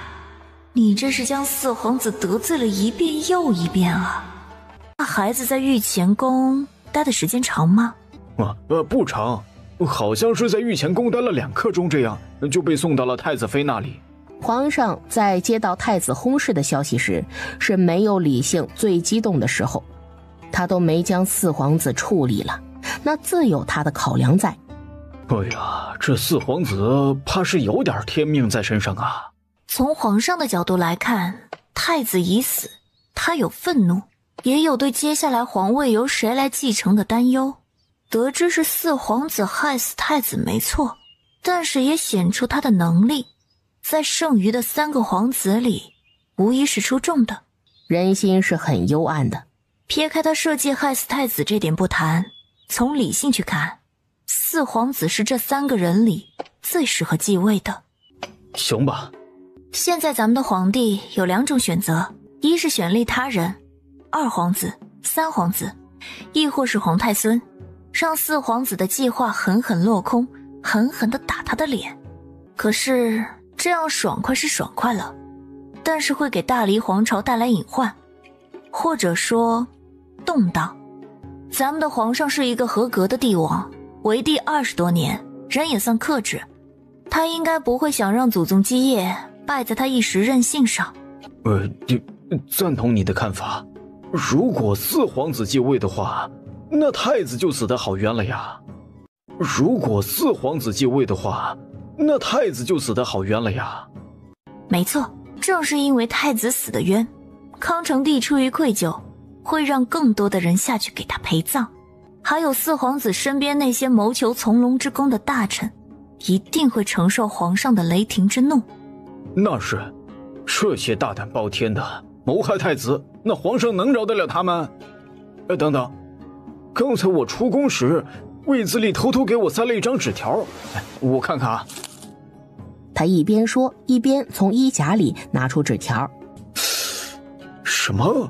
你这是将四皇子得罪了一遍又一遍啊！那孩子在御前宫待的时间长吗？不长，好像是在御前宫待了2刻钟，这样就被送到了太子妃那里。皇上在接到太子薨逝的消息时，是没有理性最激动的时候，他都没将四皇子处理了，那自有他的考量在。哎呀，这四皇子怕是有点天命在身上啊。从皇上的角度来看，太子已死，他有愤怒，也有对接下来皇位由谁来继承的担忧。得知是四皇子害死太子没错，但是也显出他的能力，在剩余的3个皇子里无疑是出众的。人心是很幽暗的，撇开他设计害死太子这点不谈，从理性去看，四皇子是这3个人里最适合继位的。行吧，现在咱们的皇帝有2种选择，一是选立他人，2皇子、3皇子，亦或是皇太孙，让四皇子的计划狠狠落空，狠狠地打他的脸。可是这样爽快是爽快了，但是会给大黎皇朝带来隐患，或者说动荡。咱们的皇上是一个合格的帝王，为帝20多年，人也算克制，他应该不会想让祖宗基业败在他一时任性上。赞同你的看法。如果四皇子继位的话，那太子就死得好冤了呀。如果四皇子继位的话，那太子就死得好冤了呀。没错，正是因为太子死得冤，康成帝出于愧疚，会让更多的人下去给他陪葬。还有四皇子身边那些谋求从龙之功的大臣，一定会承受皇上的雷霆之怒。那是，这些大胆包天的谋害太子，那皇上能饶得了他们？等等，刚才我出宫时，卫子里偷偷给我塞了一张纸条，我看看啊。他一边说，一边从衣夹里拿出纸条。什么？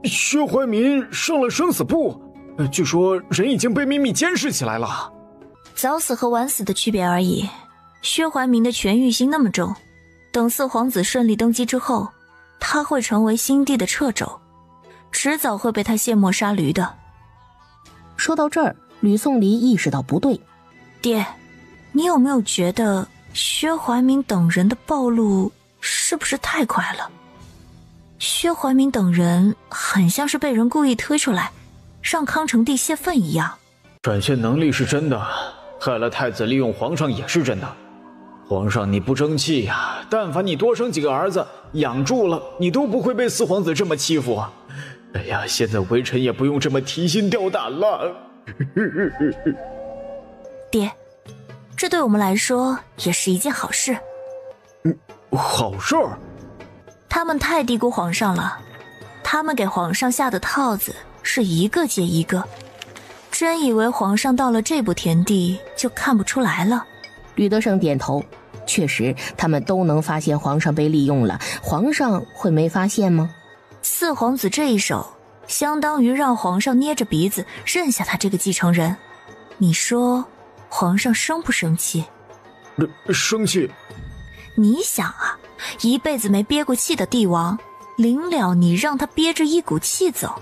薛怀民上了生死簿，据说人已经被秘密监视起来了。早死和晚死的区别而已。薛怀民的权欲心那么重，等四皇子顺利登基之后，他会成为新帝的掣肘，迟早会被他卸磨杀驴的。说到这儿，吕颂离意识到不对。爹，你有没有觉得薛怀民等人的暴露是不是太快了？薛怀民等人很像是被人故意推出来，让康成帝泄愤一样。展现能力是真的，害了太子利用皇上也是真的。皇上你不争气呀，但凡你多生几个儿子养住了，你都不会被四皇子这么欺负啊。哎呀，现在微臣也不用这么提心吊胆了。爹，这对我们来说也是一件好事。好事儿？他们太低估皇上了，他们给皇上下的套子是一个接一个，真以为皇上到了这步田地就看不出来了。吕德胜点头，确实他们都能发现皇上被利用了，皇上会没发现吗？四皇子这一手相当于让皇上捏着鼻子认下他这个继承人，你说皇上生不生气？生气。你想啊，一辈子没憋过气的帝王，临了你让他憋着一股气走，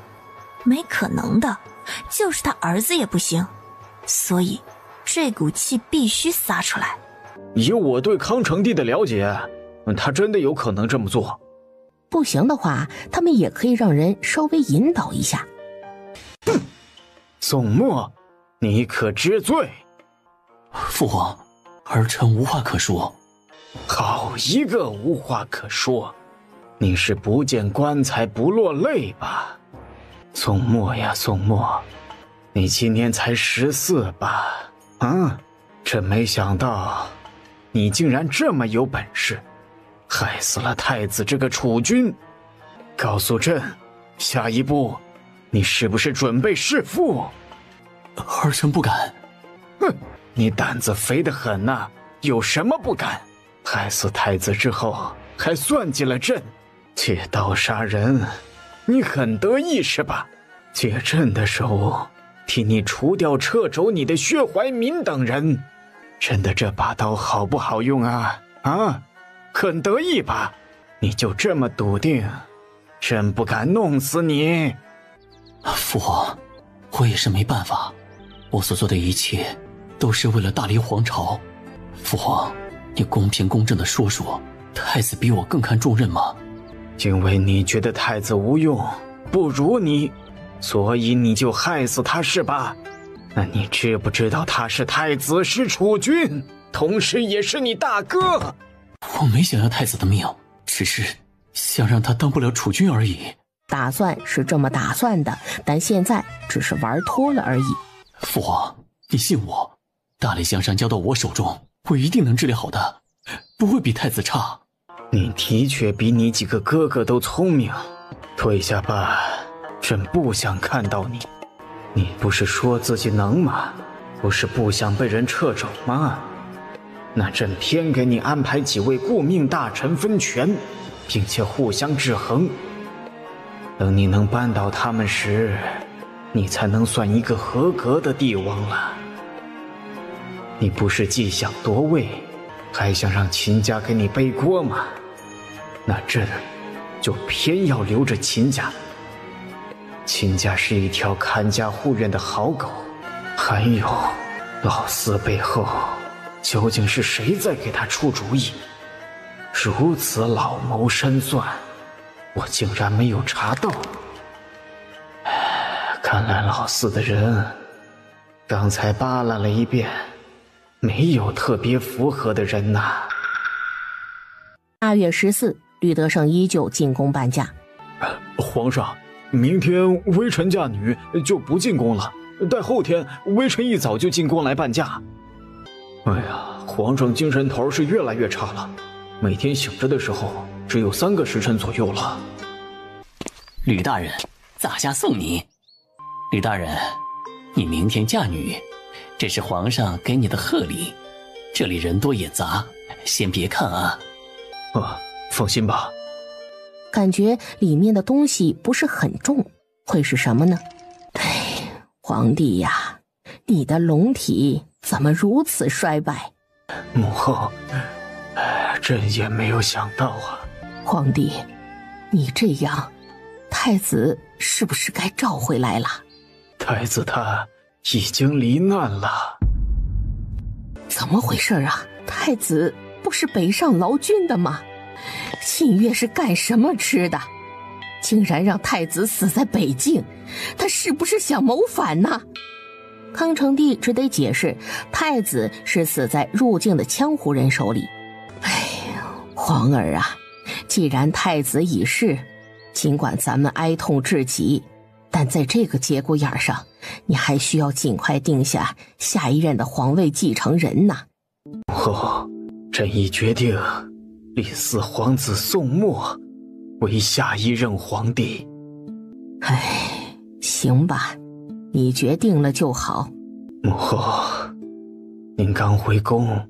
没可能的，就是他儿子也不行，所以这股气必须撒出来。以我对康成帝的了解，他真的有可能这么做。不行的话，他们也可以让人稍微引导一下。哼，宋墨，你可知罪？父皇，儿臣无话可说。好一个无话可说，你是不见棺材不落泪吧？宋墨呀宋墨，你今年才14吧？啊，真没想到你竟然这么有本事，害死了太子这个储君。告诉朕，下一步你是不是准备弑父？儿臣不敢。哼，你胆子肥得很呐，有什么不敢？害死太子之后还算计了朕，借刀杀人，你很得意是吧？借朕的手替你除掉掣肘你的薛怀民等人，朕的这把刀好不好用啊？啊，很得意吧？你就这么笃定，朕不敢弄死你？父皇，我也是没办法，我所做的一切都是为了大理皇朝。父皇，你公平公正地说说，太子比我更看重任吗？因为你觉得太子无用，不如你，所以你就害死他是吧？那你知不知道他是太子，是储君，同时也是你大哥？我没想要太子的命，只是想让他当不了储君而已。打算是这么打算的，但现在只是玩脱了而已。父皇，你信我，大理江山交到我手中，我一定能治理好的，不会比太子差。你的确比你几个哥哥都聪明，退下吧，朕不想看到你。你不是说自己能吗？不是不想被人掣肘吗？那朕偏给你安排几位顾命大臣分权，并且互相制衡。等你能扳倒他们时，你才能算一个合格的帝王了。你不是既想夺位，还想让秦家给你背锅吗？那朕就偏要留着秦家。秦家是一条看家护院的好狗，还有老四背后究竟是谁在给他出主意？如此老谋深算，我竟然没有查到。看来老四的人刚才扒拉了一遍，没有特别符合的人呐。8月14，吕德胜依旧进宫伴驾。皇上，明天微臣嫁女就不进宫了，待后天微臣一早就进宫来伴驾。哎呀，皇上精神头是越来越差了，每天醒着的时候只有3个时辰左右了。吕大人，在下送你。吕大人，你明天嫁女，这是皇上给你的贺礼。这里人多也杂，先别看啊。放心吧。感觉里面的东西不是很重，会是什么呢？哎，皇帝呀，你的龙体怎么如此衰败？母后，朕也没有想到啊。皇帝，你这样，太子是不是该召回来了？太子他已经罹难了。怎么回事啊？太子不是北上劳军的吗？信越是干什么吃的？竟然让太子死在北境，他是不是想谋反呢？康成帝只得解释，太子是死在入境的羌胡人手里。哎，皇儿啊，既然太子已逝，尽管咱们哀痛至极，但在这个节骨眼上，你还需要尽快定下下一任的皇位继承人呐。母后，朕已决定立四皇子宋墨为下一任皇帝。哎，行吧，你决定了就好。母后，您刚回宫，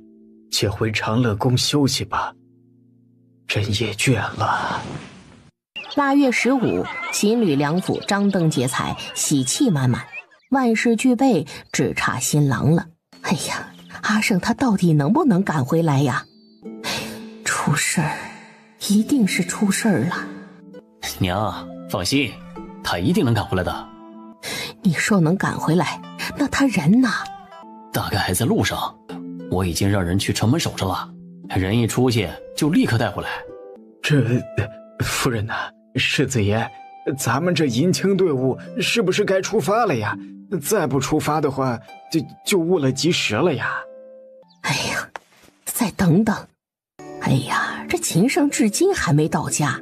且回长乐宫休息吧，朕也倦了。腊月15，秦吕两府张灯结彩，喜气满满，万事俱备，只差新郎了。哎呀，阿胜他到底能不能赶回来呀？出事儿，一定是出事儿了。娘，放心，他一定能赶回来的。你说能赶回来，那他人呢？大概还在路上，我已经让人去城门守着了，人一出现就立刻带回来。夫人呐，世子爷，咱们这迎亲队伍是不是该出发了呀？再不出发的话，就误了吉时了呀。哎呀，再等等。哎呀，这秦胜至今还没到家，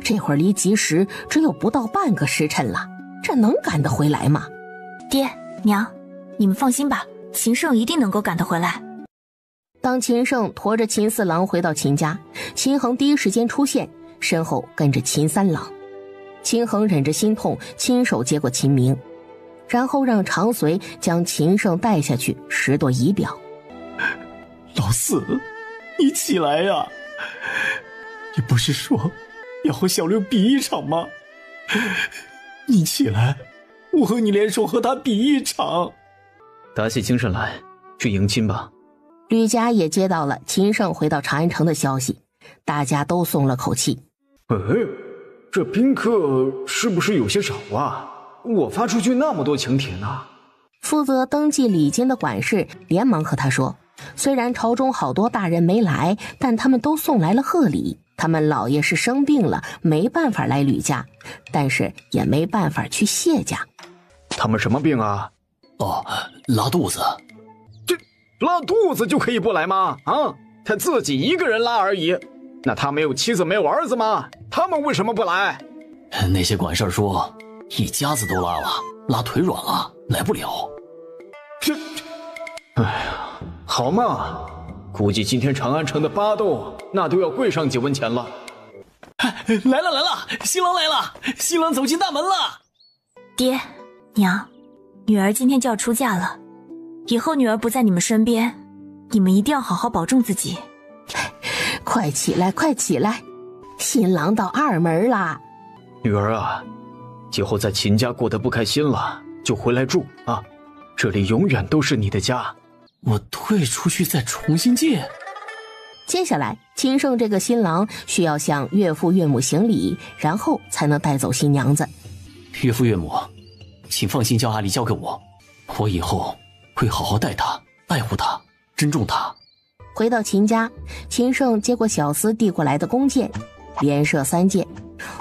这会儿离吉时只有不到半个时辰了，这能赶得回来吗？爹娘，你们放心吧，秦胜一定能够赶得回来。当秦胜驮着秦四郎回到秦家，秦衡第一时间出现，身后跟着秦三郎。秦衡忍着心痛，亲手接过秦明，然后让长随将秦胜带下去拾掇仪表。老四，你起来呀！你不是说要和小六比一场吗？你起来，我和你联手和他比一场。打起精神来，去迎亲吧。吕家也接到了秦胜回到长安城的消息，大家都松了口气。这宾客是不是有些少啊？我发出去那么多请帖呢？负责登记礼金的管事连忙和他说，虽然朝中好多大人没来，但他们都送来了贺礼。他们老爷是生病了，没办法来吕家，但是也没办法去谢家。他们什么病啊？哦，拉肚子。这拉肚子就可以不来吗？啊，他自己一个人拉而已。那他没有妻子没有儿子吗？他们为什么不来？那些管事说一家子都拉了，拉腿软了，来不了。哎呀，好嘛，估计今天长安城的巴豆那都要贵上几文钱了。来了，新郎来了，新郎走进大门了。爹娘，女儿今天就要出嫁了，以后女儿不在你们身边，你们一定要好好保重自己。快起来，快起来，新郎到二门啦。女儿啊，以后在秦家过得不开心了就回来住啊，这里永远都是你的家。我退出去再重新建。接下来秦胜这个新郎需要向岳父岳母行礼，然后才能带走新娘子。岳父岳母，请放心将阿离交给我，我以后会好好待她，爱护她，珍重她。回到秦家，秦胜接过小厮递过来的弓箭，连射3箭，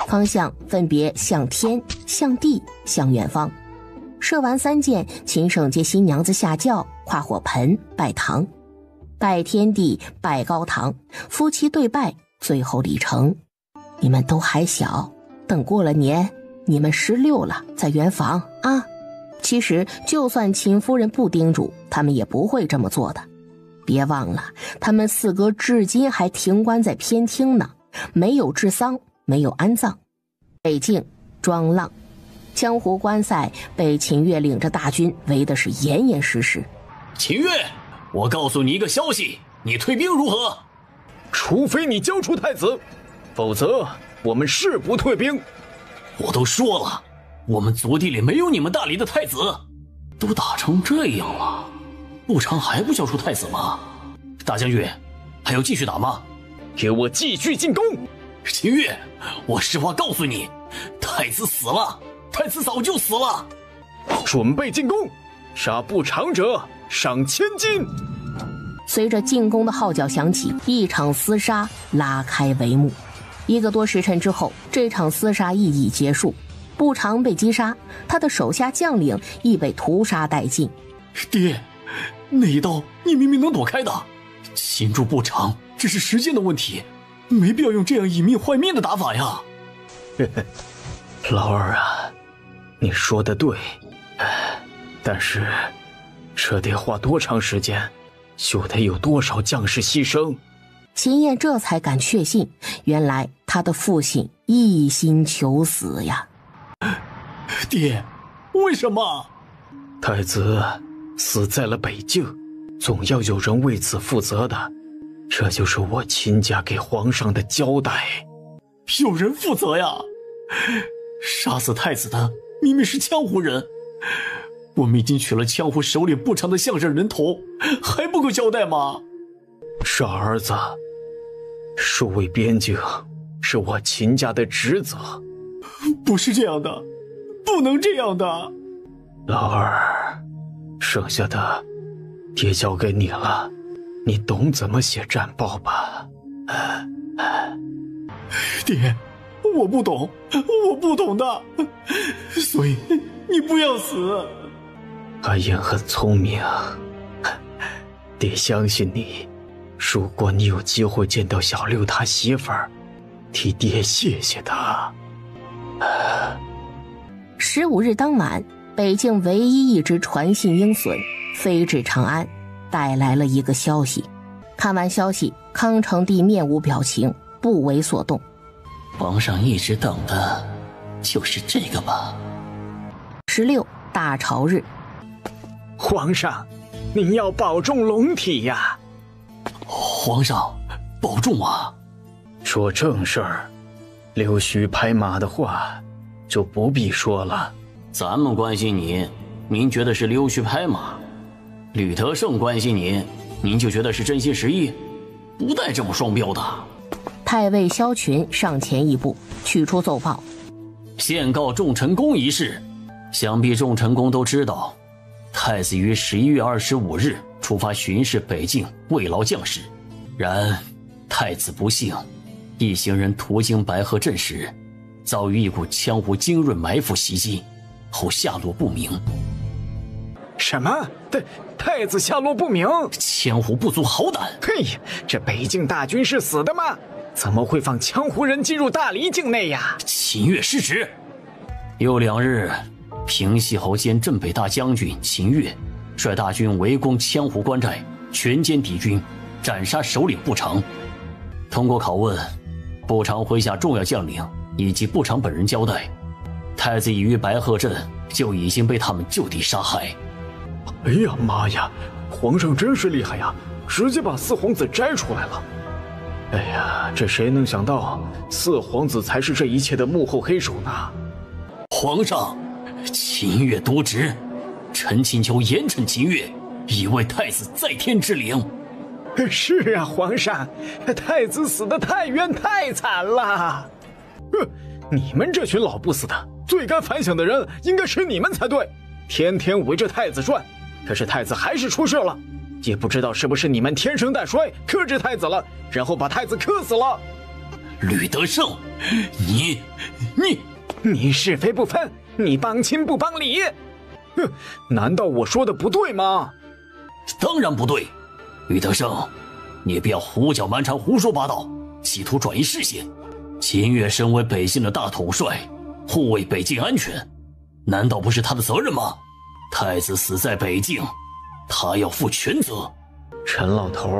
方向分别向天、向地、向远方。射完3箭，秦胜接新娘子下轿，跨火盆拜堂，拜天地，拜高堂，夫妻对拜，最后礼成。你们都还小，等过了年，你们16了，在圆房啊。其实就算秦夫人不叮嘱，他们也不会这么做的。别忘了，他们4个至今还停关在偏厅呢，没有治丧，没有安葬。北境庄浪，江湖关塞被秦越领着大军围的是严严实实。秦越，我告诉你一个消息，你退兵如何？除非你交出太子，否则我们誓不退兵。我都说了，我们族地里没有你们大理的太子，都打成这样了，不成还不交出太子吗？大将军，还要继续打吗？给我继续进攻！秦越，我实话告诉你，太子死了，太子早就死了。准备进攻，杀不长者赏1000金。随着进攻的号角响起，一场厮杀拉开帷幕。1个多时辰之后，这场厮杀亦已结束。不长被击杀，他的手下将领亦被屠杀殆尽。爹，那一刀你明明能躲开的，擒住不长只是时间的问题，没必要用这样以命换命的打法呀。老二啊，你说的对，但是这得花多长时间，就得有多少将士牺牲。秦燕这才敢确信，原来他的父亲一心求死呀。爹，为什么？太子死在了北境，总要有人为此负责的，这就是我秦家给皇上的交代。有人负责呀？杀死太子的明明是羌胡人，我们已经取了羌胡首领不长的项上人头，还不够交代吗？傻儿子，守卫边境是我秦家的职责。不是这样的，不能这样的。老二，剩下的爹交给你了，你懂怎么写战报吧？爹，我不懂，我不懂的，所以你不要死。阿燕很聪明，爹相信你。如果你有机会见到小六他媳妇儿，替爹谢谢他。15日当晚，北境唯一一只传信鹰隼飞至长安，带来了一个消息。看完消息，康成帝面无表情，不为所动。皇上一直等的就是这个吧16大朝日，皇上，您要保重龙体呀。皇上，保重啊。说正事儿，溜须拍马的话就不必说了。咱们关心您，您觉得是溜须拍马；吕德胜关心您，您就觉得是真心实意，不带这么双标的。太尉萧群上前一步，取出奏报，现告众臣公一事，想必众臣公都知道，太子于11月25日出发巡视北境，慰劳将士。然太子不幸，一行人途经白鹤镇时，遭遇一股羌胡精锐埋伏袭击，后下落不明。什么？太子下落不明？羌胡不足好胆！嘿呀，这北境大军是死的吗？怎么会放羌胡人进入大黎境内呀？秦越失职。又2日，平西侯兼镇北大将军秦越率大军围攻羌胡关寨，全歼敌军，斩杀首领不长。通过拷问，不长麾下重要将领以及不长本人交代，太子已于白鹤镇就已经被他们就地杀害。哎呀妈呀，皇上真是厉害呀，直接把四皇子摘出来了。哎呀，这谁能想到四皇子才是这一切的幕后黑手呢？皇上，秦越渎职，臣请求严惩秦越，以为太子在天之灵。是啊，皇上，太子死得太冤太惨了。你们这群老不死的，最该反省的人应该是你们才对，天天围着太子转，可是太子还是出事了，也不知道是不是你们天生带衰，克制太子了，然后把太子克死了。吕德胜，你是非不分，你帮亲不帮理。难道我说的不对吗？当然不对。吕德胜，你不要胡搅蛮缠，胡说八道，企图转移视线。秦越身为北境的大统帅，护卫北境安全，难道不是他的责任吗？太子死在北境，他要负全责。陈老头，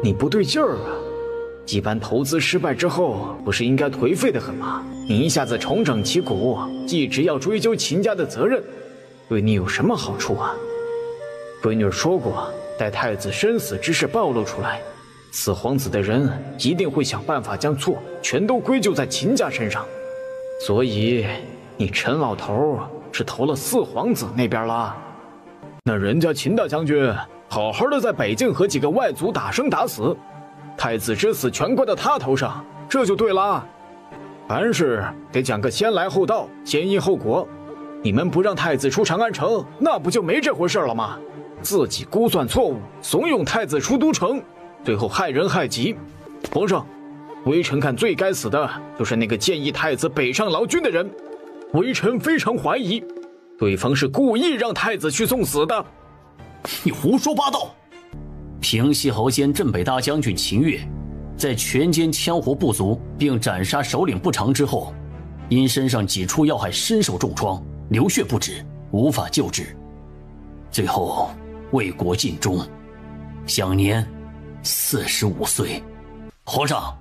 你不对劲儿啊！一般投资失败之后，不是应该颓废得很吗？你一下子重整旗鼓，一直要追究秦家的责任，对你有什么好处啊？闺女说过，待太子生死之事暴露出来，四皇子的人一定会想办法将错全都归咎在秦家身上。所以，你陈老头是投了四皇子那边了。那人家秦大将军好好的在北境和几个外族打生打死，太子之死全怪到他头上，这就对了。凡事得讲个先来后到，先因后果。你们不让太子出长安城，那不就没这回事了吗？自己估算错误，怂恿太子出都城，最后害人害己。皇上，微臣看最该死的就是那个建议太子北上劳军的人，微臣非常怀疑，对方是故意让太子去送死的。你胡说八道！平西侯兼镇北大将军秦越，在全歼羌胡部族并斩杀首领不长之后，因身上几处要害身受重创，流血不止，无法救治，最后为国尽忠，享年45岁。皇上，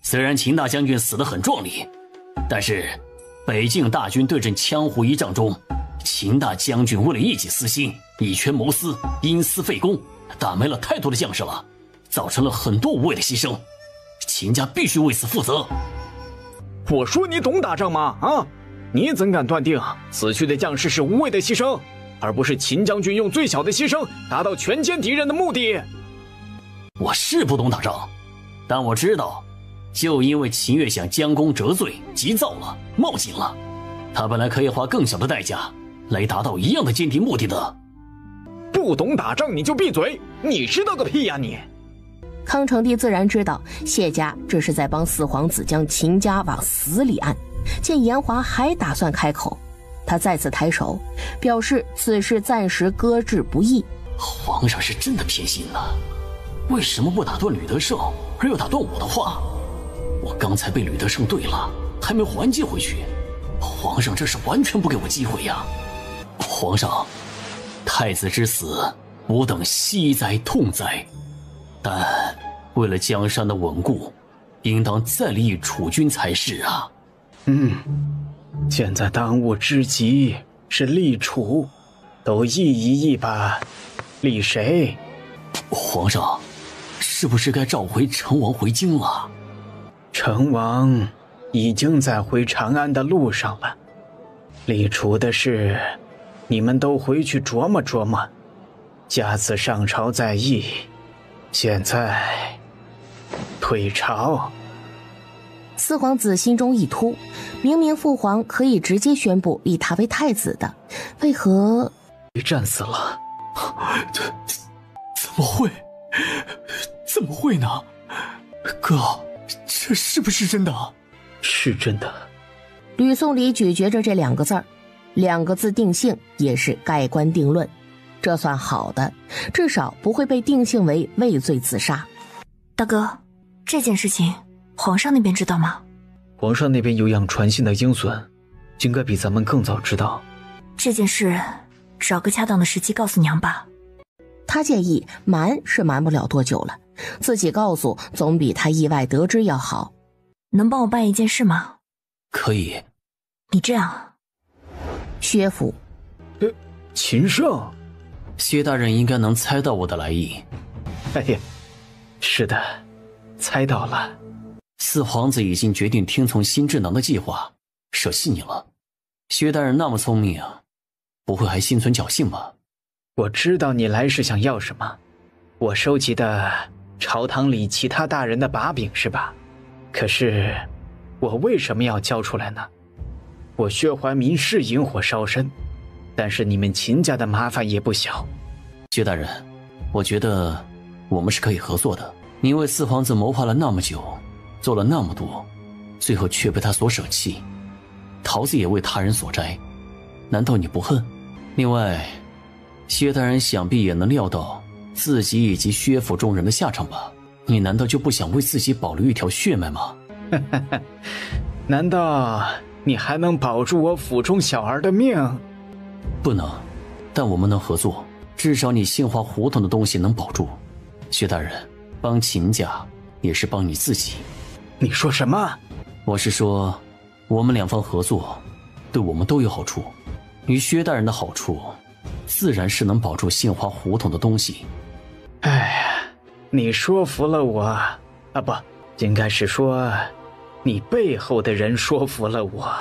虽然秦大将军死得很壮丽，但是北境大军对阵羌胡一仗中，秦大将军为了一己私心，以权谋私，因私废公，打没了太多的将士了，造成了很多无谓的牺牲，秦家必须为此负责。我说你懂打仗吗？啊，你怎敢断定死去的将士是无谓的牺牲，而不是秦将军用最小的牺牲达到全歼敌人的目的？我是不懂打仗，但我知道，就因为秦越想将功折罪，急躁了，冒进了，他本来可以花更小的代价来达到一样的歼敌目的的。不懂打仗你就闭嘴，你知道个屁呀你！康成帝自然知道谢家这是在帮四皇子将秦家往死里按，见严华还打算开口，他再次抬手表示此事暂时搁置不议。皇上是真的偏心了，为什么不打断吕德胜，而又打断我的话？我刚才被吕德胜对了，还没还击回去，皇上这是完全不给我机会呀！皇上，太子之死我等惜哉痛哉，但为了江山的稳固，应当再立储君才是啊。现在当务之急是立储，都议一议吧。立谁？皇上，是不是该召回成王回京了？成王已经在回长安的路上了。立储的事，你们都回去琢磨琢磨，下次上朝再议。现在退朝。四皇子心中一突，明明父皇可以直接宣布立他为太子的，为何战死了？怎么会呢？哥，这是不是真的？是真的。吕宋礼咀嚼着这2个字儿，2个字定性也是盖棺定论，这算好的，至少不会被定性为畏罪自杀。大哥，这件事情皇上那边知道吗？皇上那边有养传信的鹰隼，应该比咱们更早知道。这件事找个恰当的时机告诉娘吧。他建议瞒是瞒不了多久了，自己告诉总比他意外得知要好。能帮我办一件事吗？可以。你这样，薛府，秦胜，薛大人应该能猜到我的来意。哎呀，是的，猜到了。四皇子已经决定听从新智囊的计划，舍弃你了。薛大人那么聪明啊，不会还心存侥幸吧？我知道你来是想要什么，我收集的朝堂里其他大人的把柄是吧？可是我为什么要交出来呢？我薛怀民是引火烧身，但是你们秦家的麻烦也不小。薛大人，我觉得我们是可以合作的。您为四皇子谋划了那么久，做了那么多，最后却被他所舍弃，桃子也为他人所摘，难道你不恨？另外，薛大人想必也能料到自己以及薛府中人的下场吧？你难道就不想为自己保留一条血脉吗？难道你还能保住我府中小儿的命？不能，但我们能合作，至少你杏花胡同的东西能保住。薛大人，帮秦家也是帮你自己。你说什么？我是说，我们2方合作，对我们都有好处。于薛大人的好处，自然是能保住杏花胡同的东西。哎呀，你说服了我啊，不，应该是说你背后的人说服了我。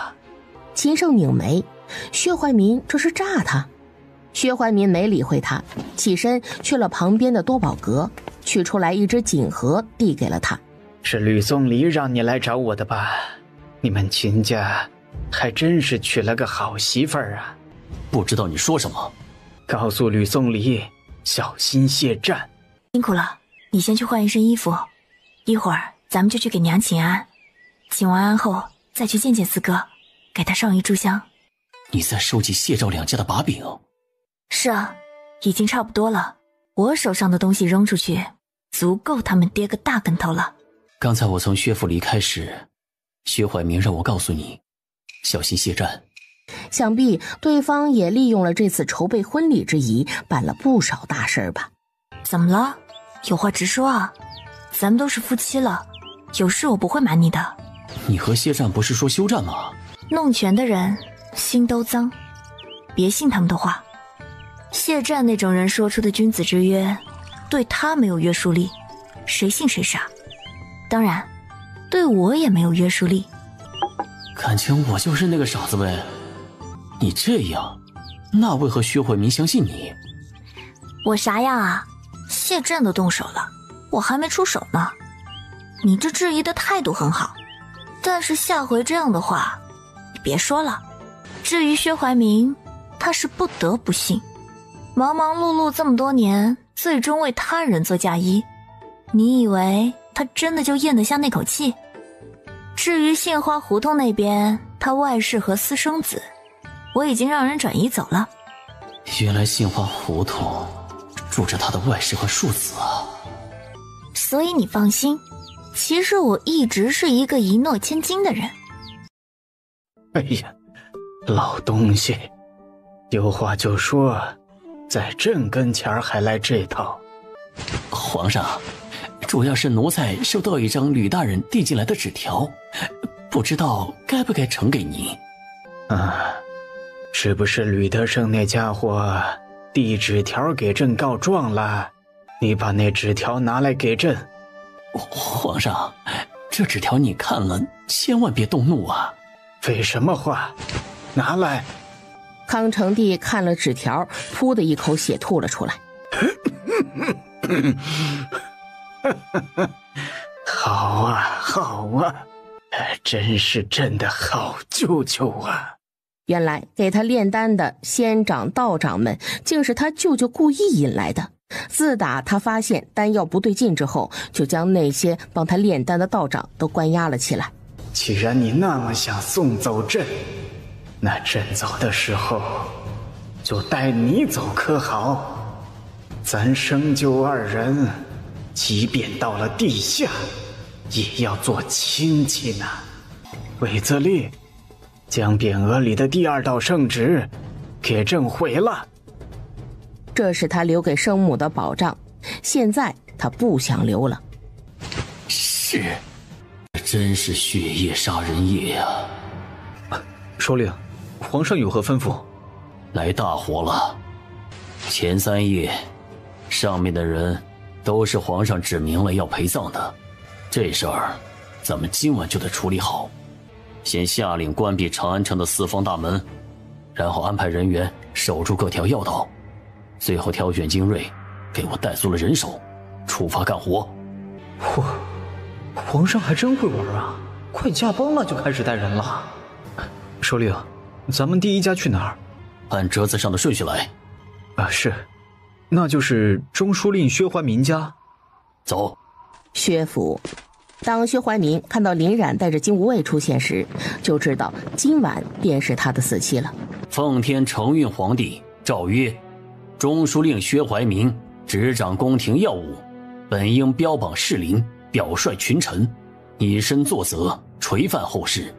秦胜拧眉，薛怀民这是诈他。薛怀民没理会他，起身去了旁边的多宝阁，取出来一只锦盒递给了他。是吕宋离让你来找我的吧？你们秦家还真是娶了个好媳妇儿啊。不知道你说什么。告诉吕宋离小心谢战。辛苦了，你先去换一身衣服，一会儿咱们就去给娘请安，请完安后再去见见四哥，给他上一炷香。你在收集谢赵2家的把柄？是啊，已经差不多了，我手上的东西扔出去，足够他们跌个大跟头了。刚才我从薛府离开时，薛怀民让我告诉你，小心谢战。想必对方也利用了这次筹备婚礼之宜，办了不少大事吧？怎么了？有话直说啊，咱们都是夫妻了，有事我不会瞒你的。你和谢战不是说休战吗？弄权的人心都脏，别信他们的话。谢战那种人说出的君子之约，对他没有约束力，谁信谁傻。当然，对我也没有约束力。感情我就是那个傻子呗。你这样，那为何薛怀民相信你？我啥样啊？谢战都动手了，我还没出手呢。你这质疑的态度很好，但是下回这样的话，你别说了。至于薛怀民，他是不得不信。忙忙碌碌这么多年，最终为他人做嫁衣，你以为他真的就咽得下那口气？至于杏花胡同那边，他外室和私生子，我已经让人转移走了。原来杏花胡同住着他的外室和庶子啊。所以你放心，其实我一直是一个一诺千金的人。哎呀，老东西，有话就说，在朕跟前还来这套。皇上，主要是奴才收到一张吕大人递进来的纸条，不知道该不该呈给您。是不是吕德胜那家伙递纸条给朕告状了？你把那纸条拿来给朕。皇上，这纸条你看了，千万别动怒啊。废什么话，拿来。康成帝看了纸条，噗的一口血吐了出来。好啊，好啊，真是朕的好舅舅啊！原来给他炼丹的仙长道长们竟是他舅舅故意引来的。自打他发现丹药不对劲之后，就将那些帮他炼丹的道长都关押了起来。既然你那么想送走朕，那朕走的时候就带你走可好？咱生就二人，即便到了地下，也要做亲戚呢。韦泽烈，将匾额里的第2道圣旨给朕毁了。这是他留给生母的保障，现在他不想留了。是，真是血夜杀人夜呀！首领，皇上有何吩咐？来大活了。前3夜，上面的人都是皇上指明了要陪葬的，这事儿咱们今晚就得处理好。先下令关闭长安城的4方大门，然后安排人员守住各条要道，最后挑选精锐，给我带足了人手，出发干活。皇上还真会玩啊！快驾崩了就开始带人了。首领，咱们第1家去哪儿？按折子上的顺序来。是，那就是中书令薛怀民家。走。薛府。当薛怀民看到林冉带着金无畏出现时，就知道今晚便是他的死期了。奉天承运皇帝诏曰：中书令薛怀民执掌宫廷要务，本应标榜士林，表率群臣，以身作则，垂范后世。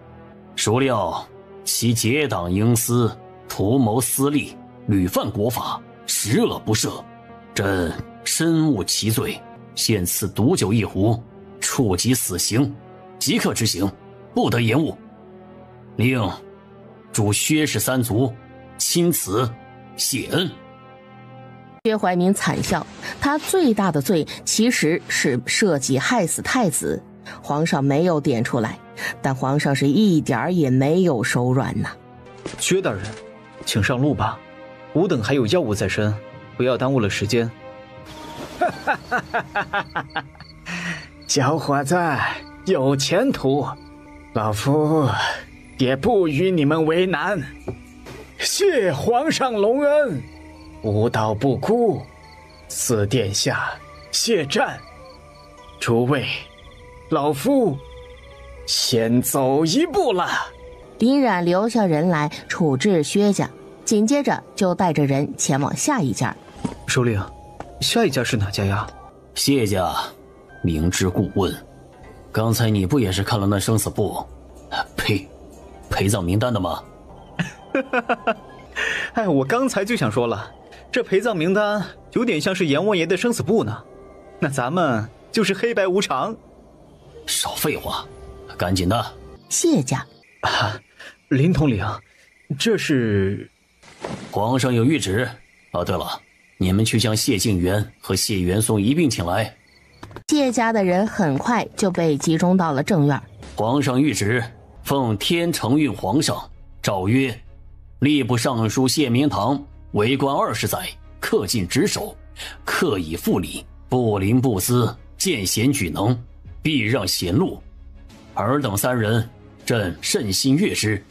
孰料其结党营私，图谋私利，屡犯国法，十恶不赦。朕深恶其罪，现赐毒酒1壶，处及死刑，即刻执行，不得延误。令主薛氏3族钦此谢恩。薛怀民惨笑，他最大的罪其实是设计害死太子，皇上没有点出来，但皇上是一点儿也没有手软呐。薛大人，请上路吧，吾等还有要务在身，不要耽误了时间。小伙子有前途，老夫也不与你们为难。谢皇上隆恩，吾道不孤，赐殿下谢战。诸位，老夫先走一步了。林冉留下人来处置薛家，紧接着就带着人前往下一家。首领，下一家是哪家呀？谢家。明知故问，刚才你不也是看了那生死簿，呸，陪葬名单的吗？哎，我刚才就想说了，这陪葬名单有点像是阎王爷的生死簿呢，那咱们就是黑白无常。少废话，赶紧的。谢家。林统领，这是皇上有谕旨。对了，你们去将谢敬元和谢元松一并请来。谢家的人很快就被集中到了正院。皇上谕旨，奉天承运皇上诏曰：吏部尚书谢明堂为官20载，恪尽职守，恪以复礼，不临不私，见贤举能，避让贤路。尔等3人，朕甚心悦之，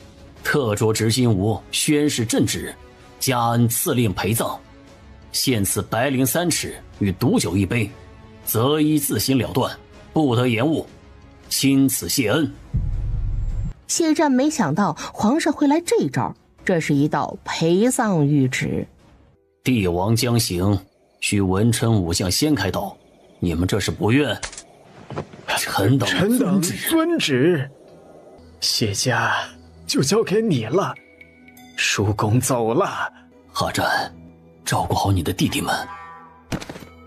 特着执金吾宣示朕旨，加恩赐令陪葬，现赐白绫3尺与毒酒1杯，择一自行了断，不得延误，钦此谢恩。谢战没想到皇上会来这招，这是一道陪葬谕旨。帝王将行，需文臣武将先开道，你们这是不愿？臣等遵旨。谢家就交给你了，叔公走了。哈战，照顾好你的弟弟们。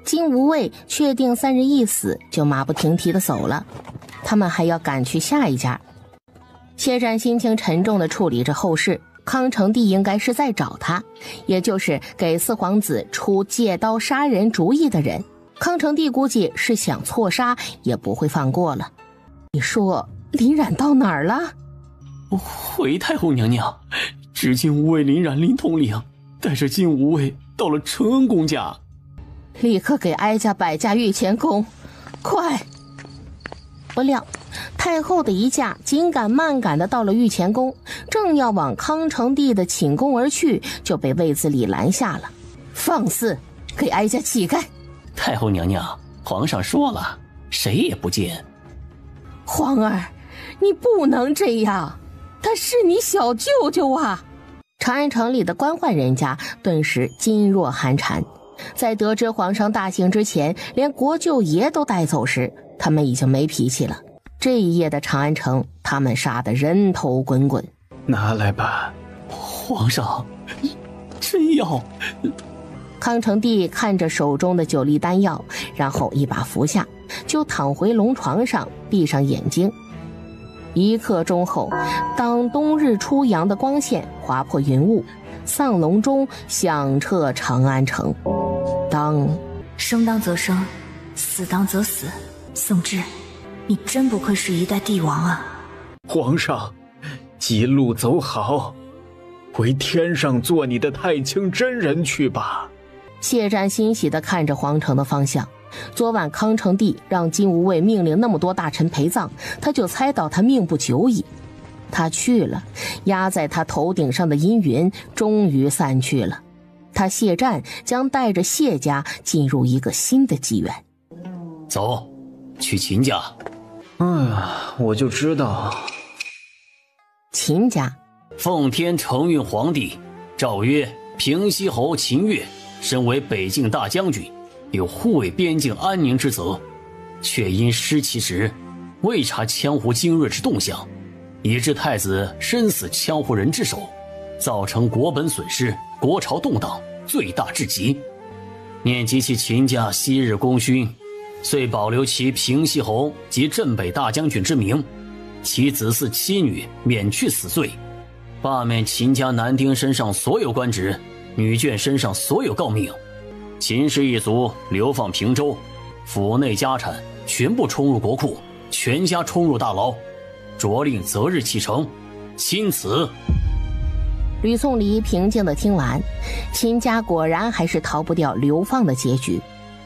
金无畏确定3人一死，就马不停蹄地走了。他们还要赶去下一家。谢战心情沉重地处理着后事，康成帝应该是在找他，也就是给4皇子出借刀杀人主意的人。康成帝估计是想错杀也不会放过了。你说林冉到哪儿了？回太后娘娘，执金无畏林冉林统领带着金无畏到了承恩公家。立刻给哀家摆驾御前功，快！不料太后的一驾紧赶慢赶的到了御前宫，正要往康成帝的寝宫而去，就被卫子理拦下了。放肆，给哀家乞丐！太后娘娘，皇上说了，谁也不见。皇儿，你不能这样，他是你小舅舅啊！长安城里的官宦人家顿时噤若寒蝉。在得知皇上大幸之前，连国舅爷都带走时，他们已经没脾气了。这一夜的长安城，他们杀得人头滚滚。拿来吧。皇上，这药……康成帝看着手中的9粒丹药，然后一把服下，就躺回龙床上，闭上眼睛。1刻钟后，当冬日初阳的光线划破云雾，丧龙钟响彻长安城。当生当则生，死当则死。宋芝，你真不愧是一代帝王啊！皇上，一路走好，回天上做你的太清真人去吧。谢战欣喜地看着皇城的方向。昨晚康成帝让金吾卫命令那么多大臣陪葬，他就猜到他命不久矣。他去了，压在他头顶上的阴云终于散去了。他谢战将带着谢家进入一个新的纪元。走，去秦家。哎呀，我就知道。秦家，奉天承运皇帝诏曰：平西侯秦越身为北境大将军，有护卫边境安宁之责，却因失其职，未察羌胡精锐之动向，以致太子身死羌胡人之手，造成国本损失，国朝动荡，罪大至极。念及其秦家昔日功勋，遂保留其平西侯及镇北大将军之名，其子嗣妻女免去死罪，罢免秦家男丁身上所有官职，女眷身上所有诰命。秦氏一族流放平州，府内家产全部冲入国库，全家冲入大牢，着令择日启程。钦此。吕宋离平静地听完，秦家果然还是逃不掉流放的结局，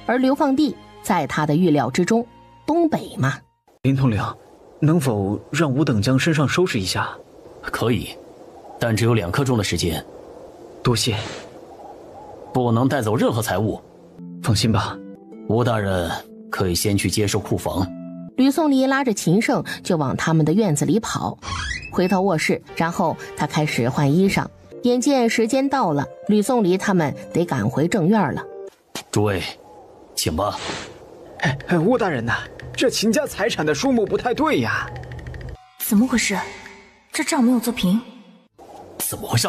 而流放地在他的预料之中，东北嘛。林统领，能否让吾等将身上收拾一下？可以，但只有2刻钟的时间。多谢。不能带走任何财物。放心吧，吴大人可以先去接收库房。吕宋离拉着秦胜就往他们的院子里跑，回到卧室，然后他开始换衣裳。眼见时间到了，吕宋离他们得赶回正院了。诸位，请吧。吴大人呐，这秦家财产的数目不太对呀。怎么回事？这账没有做平。怎么回事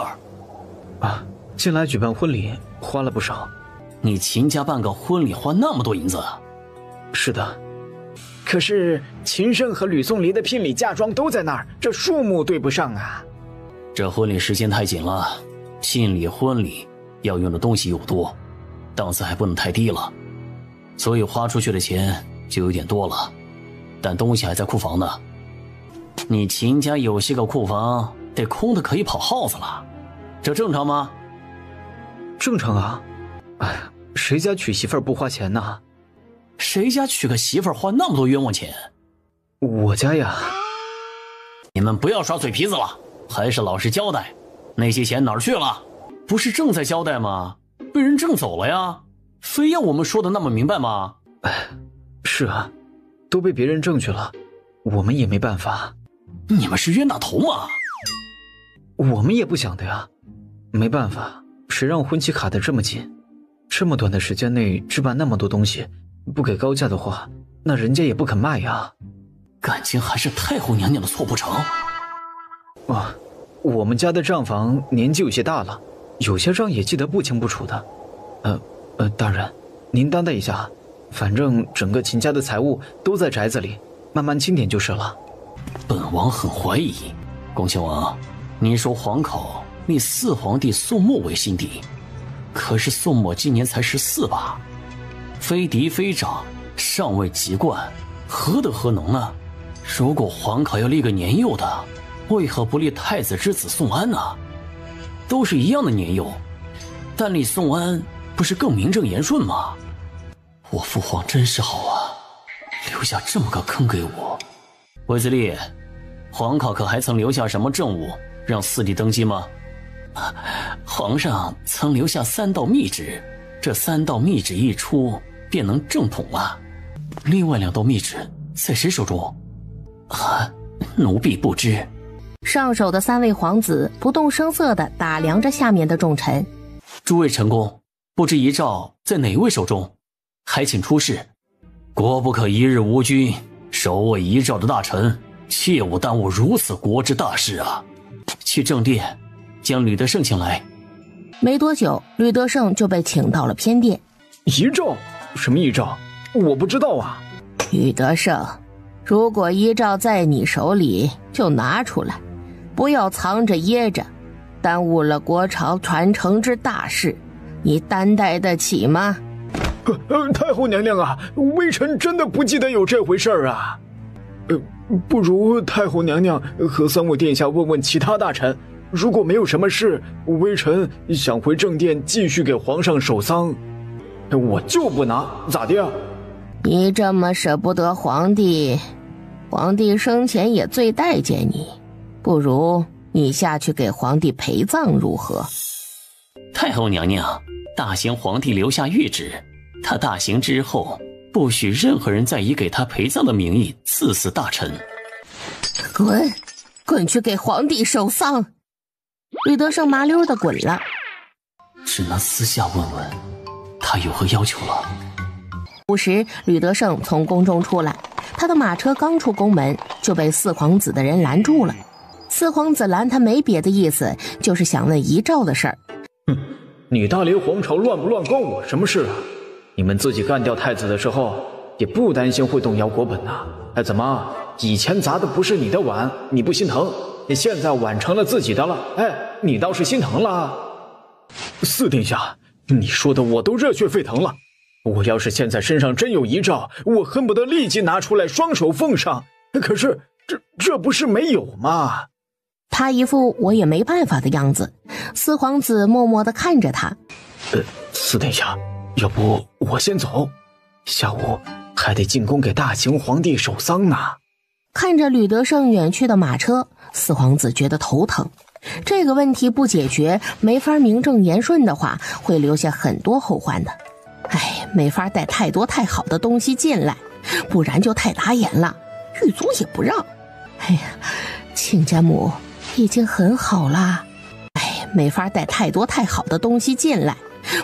啊，近来举办婚礼花了不少。你秦家办个婚礼花那么多银子？是的，可是秦胜和吕宋离的聘礼嫁妆都在那儿，这数目对不上啊。这婚礼时间太紧了，聘礼婚礼要用的东西又多，档次还不能太低了，所以花出去的钱就有点多了，但东西还在库房呢。你秦家有些个库房得空的可以跑耗子了，这正常吗？正常啊，谁家娶媳妇儿不花钱呢？谁家娶个媳妇儿花那么多冤枉钱？我家呀。你们不要耍嘴皮子了，还是老实交代，那些钱哪儿去了？不是正在交代吗？被人挣走了呀，非要我们说的那么明白吗？是啊，都被别人挣去了，我们也没办法。你们是冤大头吗？我们也不想的呀，没办法，谁让婚期卡得这么紧，这么短的时间内置办那么多东西，不给高价的话，那人家也不肯卖呀。感情还是太后娘娘的错不成？我们家的账房年纪有些大了，有些账也记得不清不楚的。大人，您担待一下，反正整个秦家的财物都在宅子里，慢慢清点就是了。本王很怀疑，恭亲王，您说皇考立4皇帝宋末为新帝，可是宋末今年才14吧？非嫡非长，尚未及冠，何德何能呢？如果皇考要立个年幼的，为何不立太子之子宋安呢？都是一样的年幼，但立宋安不是更名正言顺吗？我父皇真是好啊，留下这么个坑给我。卫子立，皇考可还曾留下什么证物让四弟登基吗？皇上曾留下3道密旨，这3道密旨一出便能正统了。另外2道密旨在谁手中？奴婢不知。上手的3位皇子不动声色地打量着下面的众臣。诸位臣工，不知遗诏在哪位手中？还请出示。国不可一日无君，守卫遗诏的大臣切勿耽误如此国之大事啊！去正殿将吕德胜请来。没多久，吕德胜就被请到了偏殿。遗诏？什么遗诏？我不知道啊。吕德胜，如果遗诏在你手里，就拿出来，不要藏着掖着，耽误了国朝传承之大事，你担待得起吗？太后娘娘啊，微臣真的不记得有这回事儿啊。不如太后娘娘和3位殿下问问其他大臣，如果没有什么事，微臣想回正殿继续给皇上守丧。我就不拿，咋的呀？你这么舍不得皇帝，皇帝生前也最待见你，不如你下去给皇帝陪葬如何？太后娘娘，大行皇帝留下谕旨，他大行之后，不许任何人再以给他陪葬的名义赐死大臣。滚去给皇帝守丧！吕德胜麻溜的滚了。只能私下问问他有何要求了。午时，吕德胜从宫中出来，他的马车刚出宫门，就被4皇子的人拦住了。4皇子拦他没别的意思，就是想问遗诏的事儿。你大连皇朝乱不乱关我什么事啊？你们自己干掉太子的时候，也不担心会动摇国本啊？怎么以前砸的不是你的碗，你不心疼？现在碗成了自己的了，你倒是心疼了。4殿下，你说的我都热血沸腾了。我要是现在身上真有遗诏，我恨不得立即拿出来双手奉上。可是这不是没有吗？他一副我也没办法的样子。4皇子默默地看着他。4殿下，要不我先走，下午还得进宫给大行皇帝守丧呢。看着吕德胜远去的马车，4皇子觉得头疼。这个问题不解决，没法名正言顺的话，会留下很多后患的。没法带太多太好的东西进来，不然就太打眼了，狱卒也不让。亲家母已经很好啦。没法带太多太好的东西进来，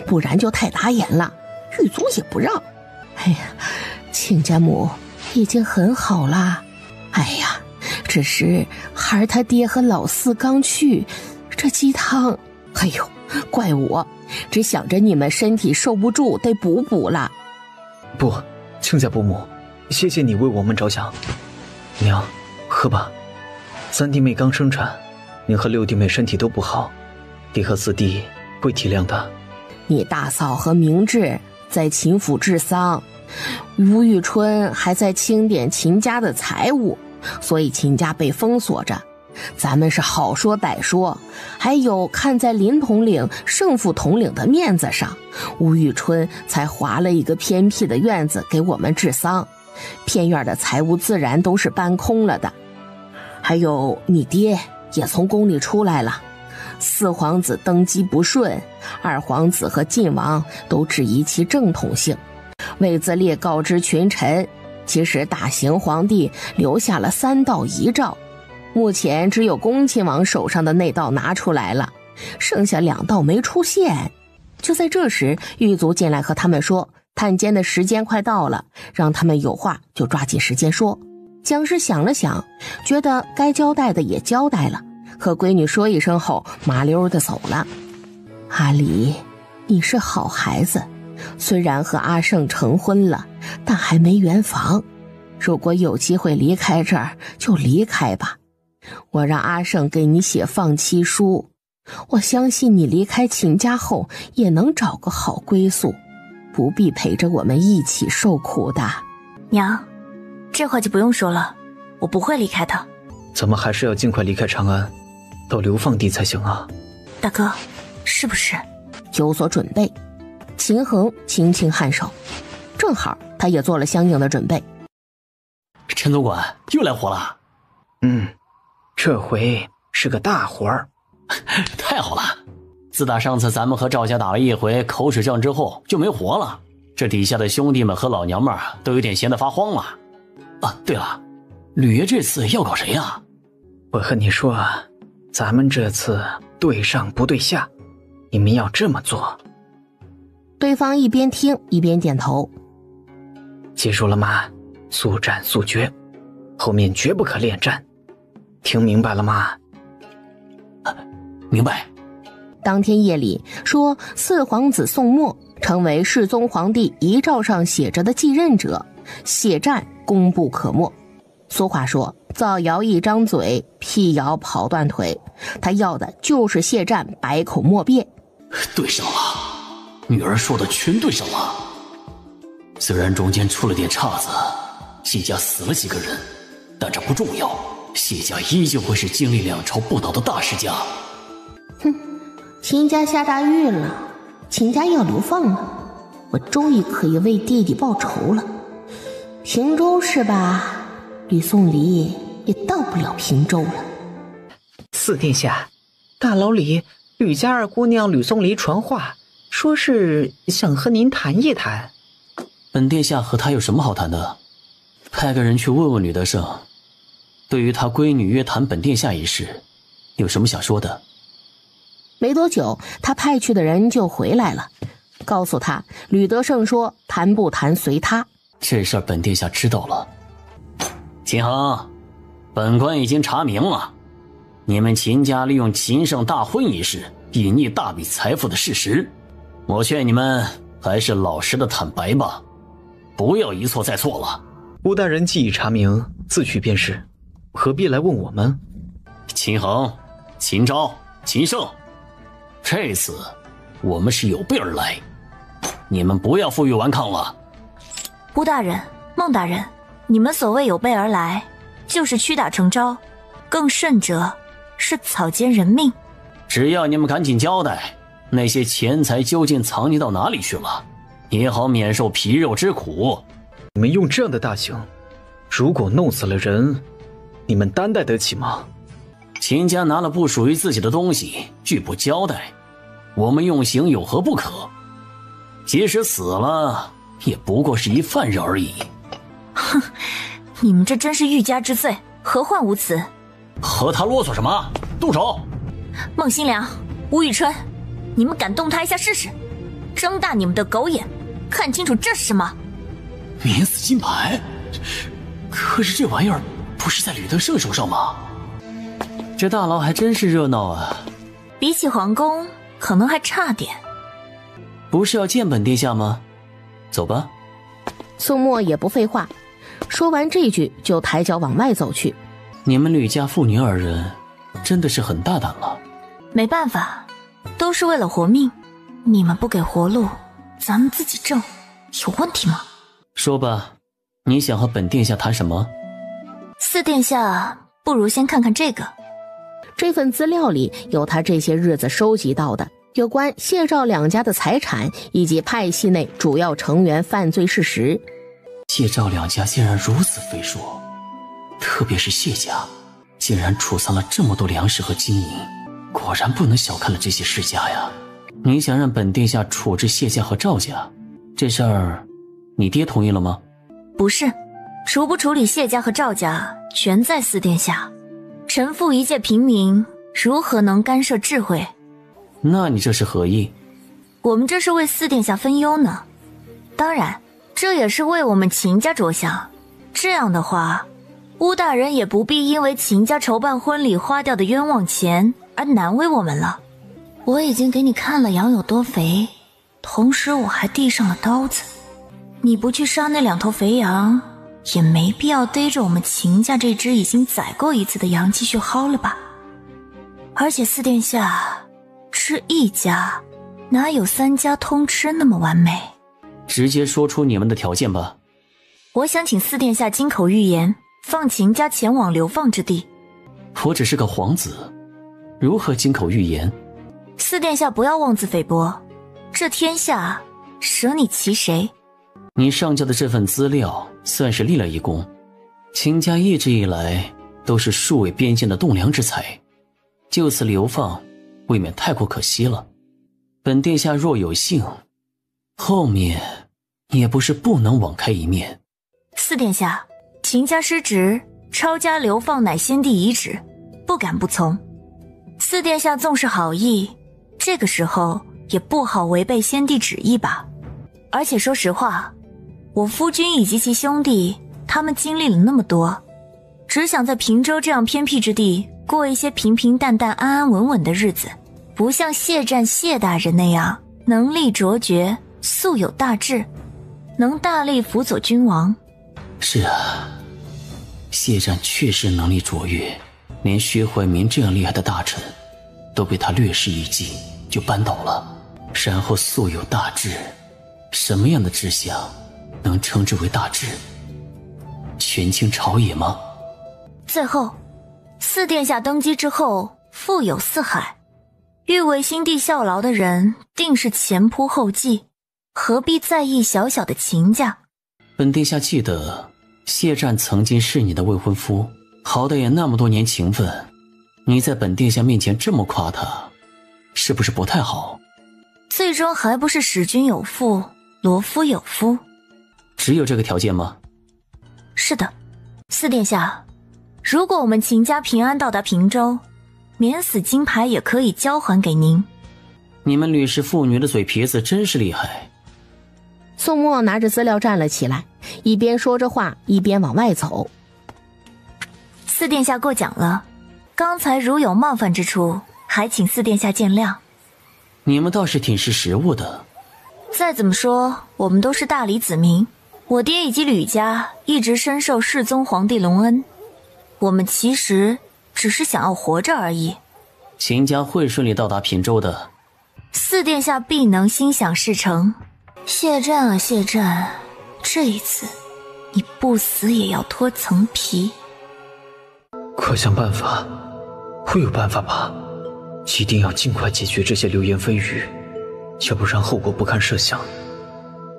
不然就太打眼了，狱卒也不让。亲家母已经很好啦。只是孩儿他爹和老4刚去，这鸡汤，怪我，只想着你们身体受不住，得补了。不，亲家伯母，谢谢你为我们着想。娘，喝吧。3弟妹刚生产，您和6弟妹身体都不好，爹和4弟会体谅的。你大嫂和明智在秦府治丧，吴玉春还在清点秦家的财物，所以秦家被封锁着。咱们是好说歹说，还有看在林统领、盛副统领的面子上，吴玉春才划了一个偏僻的院子给我们治丧，偏院的财物自然都是搬空了的。还有你爹也从宫里出来了，4皇子登基不顺，2皇子和晋王都质疑其正统性。卫子烈告知群臣，其实大行皇帝留下了3道遗诏，目前只有恭亲王手上的那道拿出来了，剩下2道没出现。就在这时，狱卒进来和他们说，探监的时间快到了，让他们有话就抓紧时间说。蒋氏想了想，觉得该交代的也交代了，和闺女说一声后，麻溜的走了。阿离，你是好孩子，虽然和阿胜成婚了，但还没圆房。如果有机会离开这儿，就离开吧。我让阿胜给你写放妻书，我相信你离开秦家后也能找个好归宿，不必陪着我们一起受苦的。娘，这话就不用说了，我不会离开的。咱们还是要尽快离开长安，到流放地才行啊。大哥，是不是？有所准备。秦衡轻轻颔首，正好他也做了相应的准备。陈总管又来活了。这回是个大活儿。太好了，自打上次咱们和赵家打了一回口水仗之后就没活了，这底下的兄弟们和老娘们都有点闲得发慌了。啊，对了，吕爷这次要搞谁呀？我和你说，咱们这次对上不对下，你们要这么做。对方一边听一边点头。记住了吗？速战速决，后面绝不可恋战，听明白了吗？明白。当天夜里说，四皇子宋墨成为世宗皇帝遗诏上写着的继任者，谢战功不可没。俗话说，造谣一张嘴，辟谣跑断腿，他要的就是谢战百口莫辩。对上了，女儿说的全对上了。虽然中间出了点岔子，谢家死了几个人，但这不重要，谢家依旧会是经历两朝不倒的大世家。秦家下大狱了，秦家要流放了，我终于可以为弟弟报仇了。平州是吧？吕宋离也到不了平州了。四殿下，大牢里吕家二姑娘吕宋离传话，说是想和您谈一谈。本殿下和他有什么好谈的？派个人去问问吕德胜，对于他闺女约谈本殿下一事，有什么想说的？没多久，他派去的人就回来了，告诉他吕德胜说谈不谈随他。这事儿本殿下知道了。秦衡，本官已经查明了，你们秦家利用秦胜大婚一事隐匿大笔财富的事实，我劝你们还是老实的坦白吧，不要一错再错了。吴大人既已查明，自取便是，何必来问我们？秦衡、秦昭、秦胜，这次我们是有备而来，你们不要负隅顽抗了。吴大人、孟大人，你们所谓有备而来，就是屈打成招，更甚者是草菅人命。只要你们赶紧交代，那些钱财究竟藏匿到哪里去了，也好免受皮肉之苦。你们用这样的大刑，如果弄死了人，你们担待得起吗？秦家拿了不属于自己的东西，拒不交代，我们用刑有何不可？即使死了，也不过是一犯人而已。哼，你们这真是欲加之罪，何患无辞？和他啰嗦什么？动手！孟新良、吴宇春，你们敢动他一下试试？睁大你们的狗眼，看清楚这是什么？免死金牌？可是这玩意儿不是在吕德胜手上吗？这大牢还真是热闹啊！比起皇宫，可能还差点。不是要见本殿下吗？走吧。宋墨也不废话，说完这句就抬脚往外走去。你们吕家父女二人真的是很大胆了。没办法，都是为了活命，你们不给活路，咱们自己挣，有问题吗？说吧，你想和本殿下谈什么？四殿下，不如先看看这个。这份资料里有他这些日子收集到的有关谢赵两家的财产以及派系内主要成员犯罪事实。谢赵两家竟然如此肥硕，特别是谢家，竟然储藏了这么多粮食和金银，果然不能小看了这些世家呀。你想让本殿下处置谢家和赵家，这事儿你爹同意了吗？不是，处不处理谢家和赵家全在四殿下。臣父一介平民，如何能干涉智慧？那你这是何意？我们这是为四殿下分忧呢，当然这也是为我们秦家着想。这样的话，乌大人也不必因为秦家筹办婚礼花掉的冤枉钱而难为我们了。我已经给你看了羊有多肥，同时我还递上了刀子。你不去杀那2头肥羊，也没必要逮着我们秦家这只已经宰过一次的羊继续薅了吧。而且四殿下吃一家，哪有3家通吃那么完美？直接说出你们的条件吧。我想请四殿下金口玉言，放秦家前往流放之地。我只是个皇子，如何金口玉言？四殿下不要妄自菲薄，这天下舍你其谁？你上交的这份资料算是立了一功，秦家一直以来都是数位边境的栋梁之才，就此流放未免太过可惜了。本殿下若有幸，后面也不是不能网开一面。四殿下，秦家失职，抄家流放乃先帝遗旨，不敢不从。四殿下纵是好意，这个时候也不好违背先帝旨意吧。而且说实话，我夫君以及其兄弟，他们经历了那么多，只想在平州这样偏僻之地过一些平平淡淡、安安稳稳的日子，不像谢战谢大人那样能力卓绝，素有大志，能大力辅佐君王。是啊，谢战确实能力卓越，连薛怀民这样厉害的大臣都被他略施一计就扳倒了，然后素有大志。什么样的志向能称之为大志？权倾朝野吗？最后，四殿下登基之后富有四海，欲为新帝效劳的人定是前仆后继，何必在意小小的秦家？本殿下记得谢战曾经是你的未婚夫，好歹也那么多年情分，你在本殿下面前这么夸他，是不是不太好？最终还不是使君有妇，罗夫有夫。只有这个条件吗？是的，四殿下，如果我们秦家平安到达平州，免死金牌也可以交还给您。你们吕氏妇女的嘴皮子真是厉害。宋墨拿着资料站了起来，一边说着话一边往外走。四殿下过奖了，刚才如有冒犯之处，还请四殿下见谅。你们倒是挺识时务的。再怎么说，我们都是大理子民，我爹以及吕家一直深受世宗皇帝隆恩，我们其实只是想要活着而已。秦家会顺利到达平州的。四殿下必能心想事成。谢战啊谢战，这一次你不死也要脱层皮。快想办法，会有办法吧？一定要尽快解决这些流言蜚语，要不然后果不堪设想。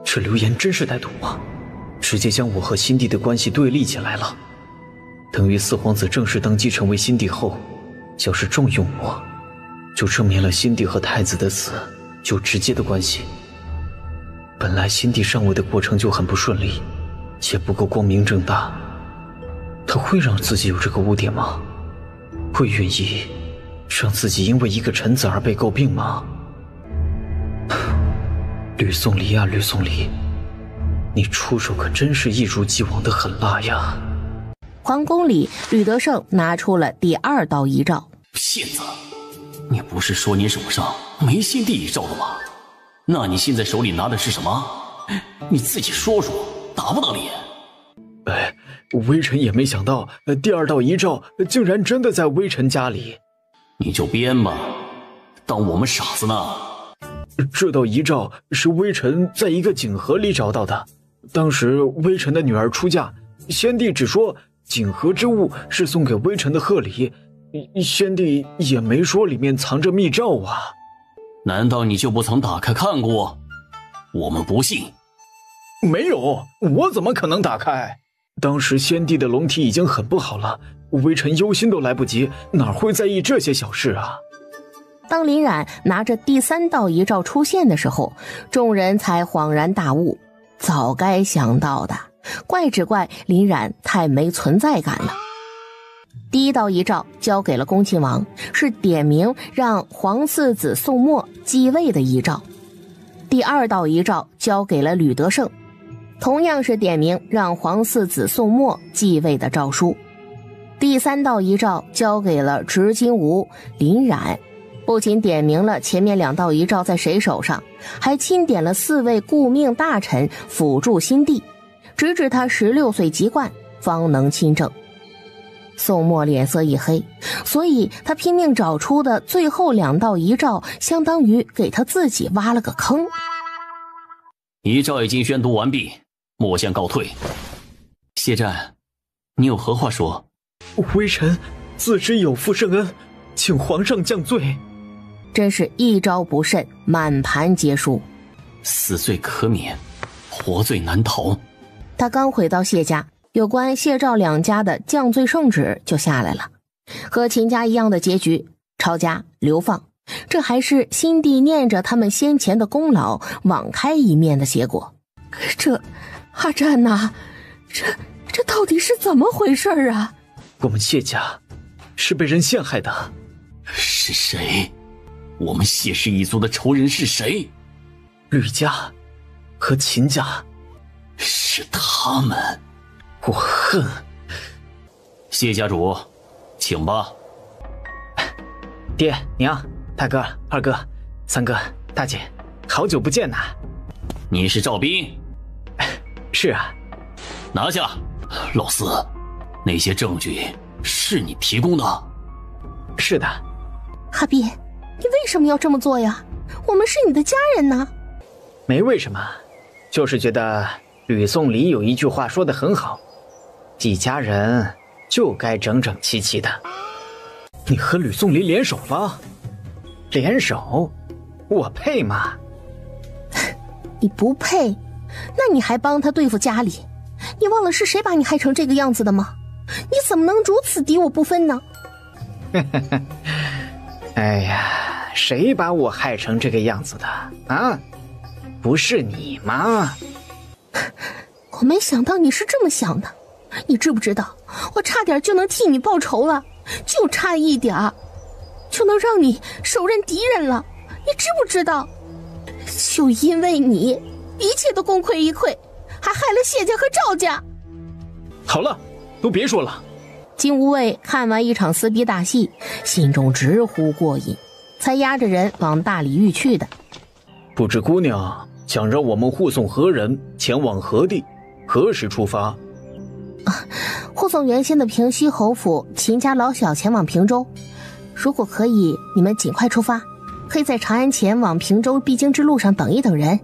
这流言真是歹毒啊，直接将我和新帝的关系对立起来了，等于四皇子正式登基成为新帝后，要是重用我，就证明了新帝和太子的死有直接的关系。本来新帝上位的过程就很不顺利，也不够光明正大，他会让自己有这个污点吗？会愿意让自己因为一个臣子而被诟病吗？吕宋离啊吕宋离，你出手可真是一如既往的狠辣呀。皇宫里，吕德胜拿出了第2道遗诏。骗子，你不是说你手上没新帝遗诏了吗？那你现在手里拿的是什么？你自己说说，打不打脸？微臣也没想到第2道遗诏竟然真的在微臣家里。你就编吧，当我们傻子呢？这道遗诏是微臣在一个锦盒里找到的，当时微臣的女儿出嫁，先帝只说锦盒之物是送给微臣的贺礼，先帝也没说里面藏着密诏啊。难道你就不曾打开看过？我们不信。没有，我怎么可能打开？当时先帝的龙体已经很不好了，微臣忧心都来不及，哪会在意这些小事啊？当林冉拿着第3道遗诏出现的时候，众人才恍然大悟，早该想到的，怪只怪林冉太没存在感了。第1道遗诏交给了恭亲王，是点名让皇四子宋墨继位的遗诏。第2道遗诏交给了吕德胜，同样是点名让皇四子宋墨继位的诏书。第3道遗诏交给了执金吾、林冉，不仅点明了前面2道遗诏在谁手上，还钦点了4位顾命大臣辅助新帝，直至他16岁即冠，方能亲政。宋墨脸色一黑，所以他拼命找出的最后2道遗诏，相当于给他自己挖了个坑。遗诏已经宣读完毕，末将告退。谢战，你有何话说？微臣自知有负圣恩，请皇上降罪。真是一招不慎，满盘皆输。死罪可免，活罪难逃。他刚回到谢家，有关谢赵两家的降罪圣旨就下来了，和秦家一样的结局，抄家流放，这还是心地念着他们先前的功劳，网开一面的结果。阿占呐，这到底是怎么回事啊？我们谢家是被人陷害的。是谁？我们谢氏一族的仇人是谁？吕家和秦家。是他们。我恨。谢家主，请吧。爹娘大哥二哥三哥大姐，好久不见呐。你是赵斌？是啊。拿下。老四，那些证据是你提供的？是的。阿斌，你为什么要这么做呀？我们是你的家人呢。没为什么，就是觉得吕宋礼有一句话说得很好，一家人就该整整齐齐的。你和吕宋礼联手了？联手？我配吗？你不配，那你还帮他对付家里？你忘了是谁把你害成这个样子的吗？你怎么能如此敌我不分呢？哎呀，谁把我害成这个样子的啊？不是你吗？我没想到你是这么想的，你知不知道，我差点就能替你报仇了，就差一点儿，就能让你手刃敌人了，你知不知道？就因为你，一切都功亏一篑，还害了谢家和赵家。好了，都别说了。金无畏看完一场撕逼大戏，心中直呼过瘾，才押着人往大理狱去的。不知姑娘想让我们护送何人前往何地，何时出发？护送原先的平西侯府秦家老小前往平州，如果可以，你们尽快出发，可以在长安前往平州必经之路上等一等人。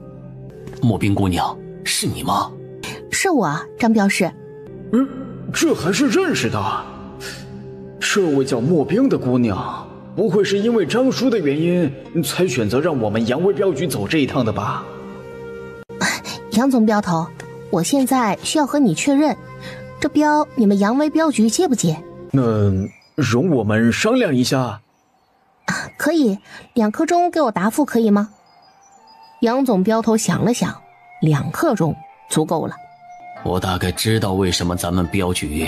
莫冰姑娘，是你吗？是我，张镖师。这还是认识的。这位叫莫冰的姑娘，不会是因为张叔的原因才选择让我们扬威镖局走这一趟的吧？杨总镖头，我现在需要和你确认，这镖你们扬威镖局接不接？那容我们商量一下。可以，2刻钟给我答复可以吗？杨总镖头想了想，2刻钟足够了。我大概知道为什么咱们镖局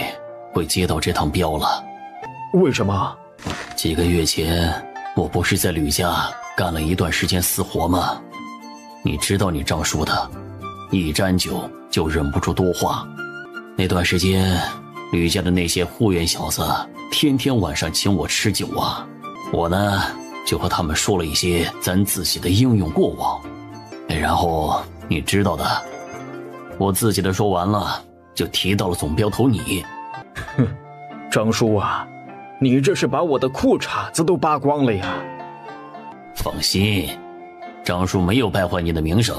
会接到这趟镖了。为什么？几个月前，我不是在吕家干了一段时间私活吗？你知道你张叔的，一沾酒就忍不住多话。那段时间，吕家的那些护院小子天天晚上请我吃酒啊，我呢就和他们说了一些咱自己的英勇过往，然后你知道的，我自己的说完了，就提到了总镖头你。哼，张叔啊，你这是把我的裤衩子都扒光了呀！放心，张叔没有败坏你的名声，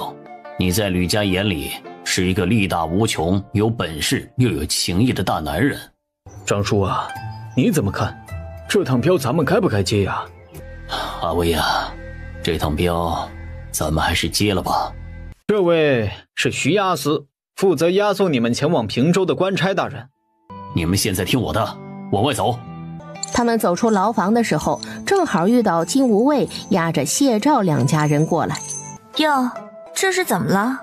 你在吕家眼里是一个力大无穷、有本事又有情义的大男人。张叔啊，你怎么看？这趟镖咱们该不该接呀？阿威啊，这趟镖咱们还是接了吧。这位是徐押司，负责押送你们前往平州的官差大人。你们现在听我的，往外走。他们走出牢房的时候，正好遇到金无畏押着谢赵2家人过来。哟，这是怎么了？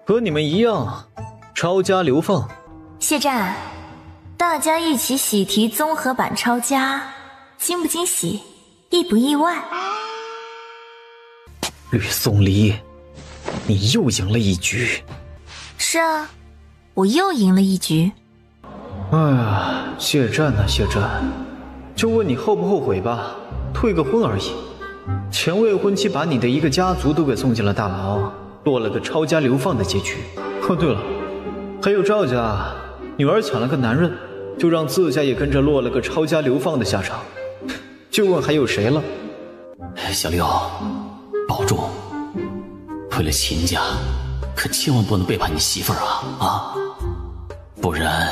和你们一样，抄家流放。谢战，大家一起喜提综合版抄家，惊不惊喜，意不意外？吕宋离，你又赢了一局。是啊，我又赢了一局。哎呀，谢战啊谢战，就问你后不后悔吧，退个婚而已。前未婚妻把你的一个家族都给送进了大牢，落了个抄家流放的结局。哦对了，还有赵家女儿抢了个男人，就让自家也跟着落了个抄家流放的下场。就问还有谁了？小六，保重，为了秦家，可千万不能背叛你媳妇儿啊！不然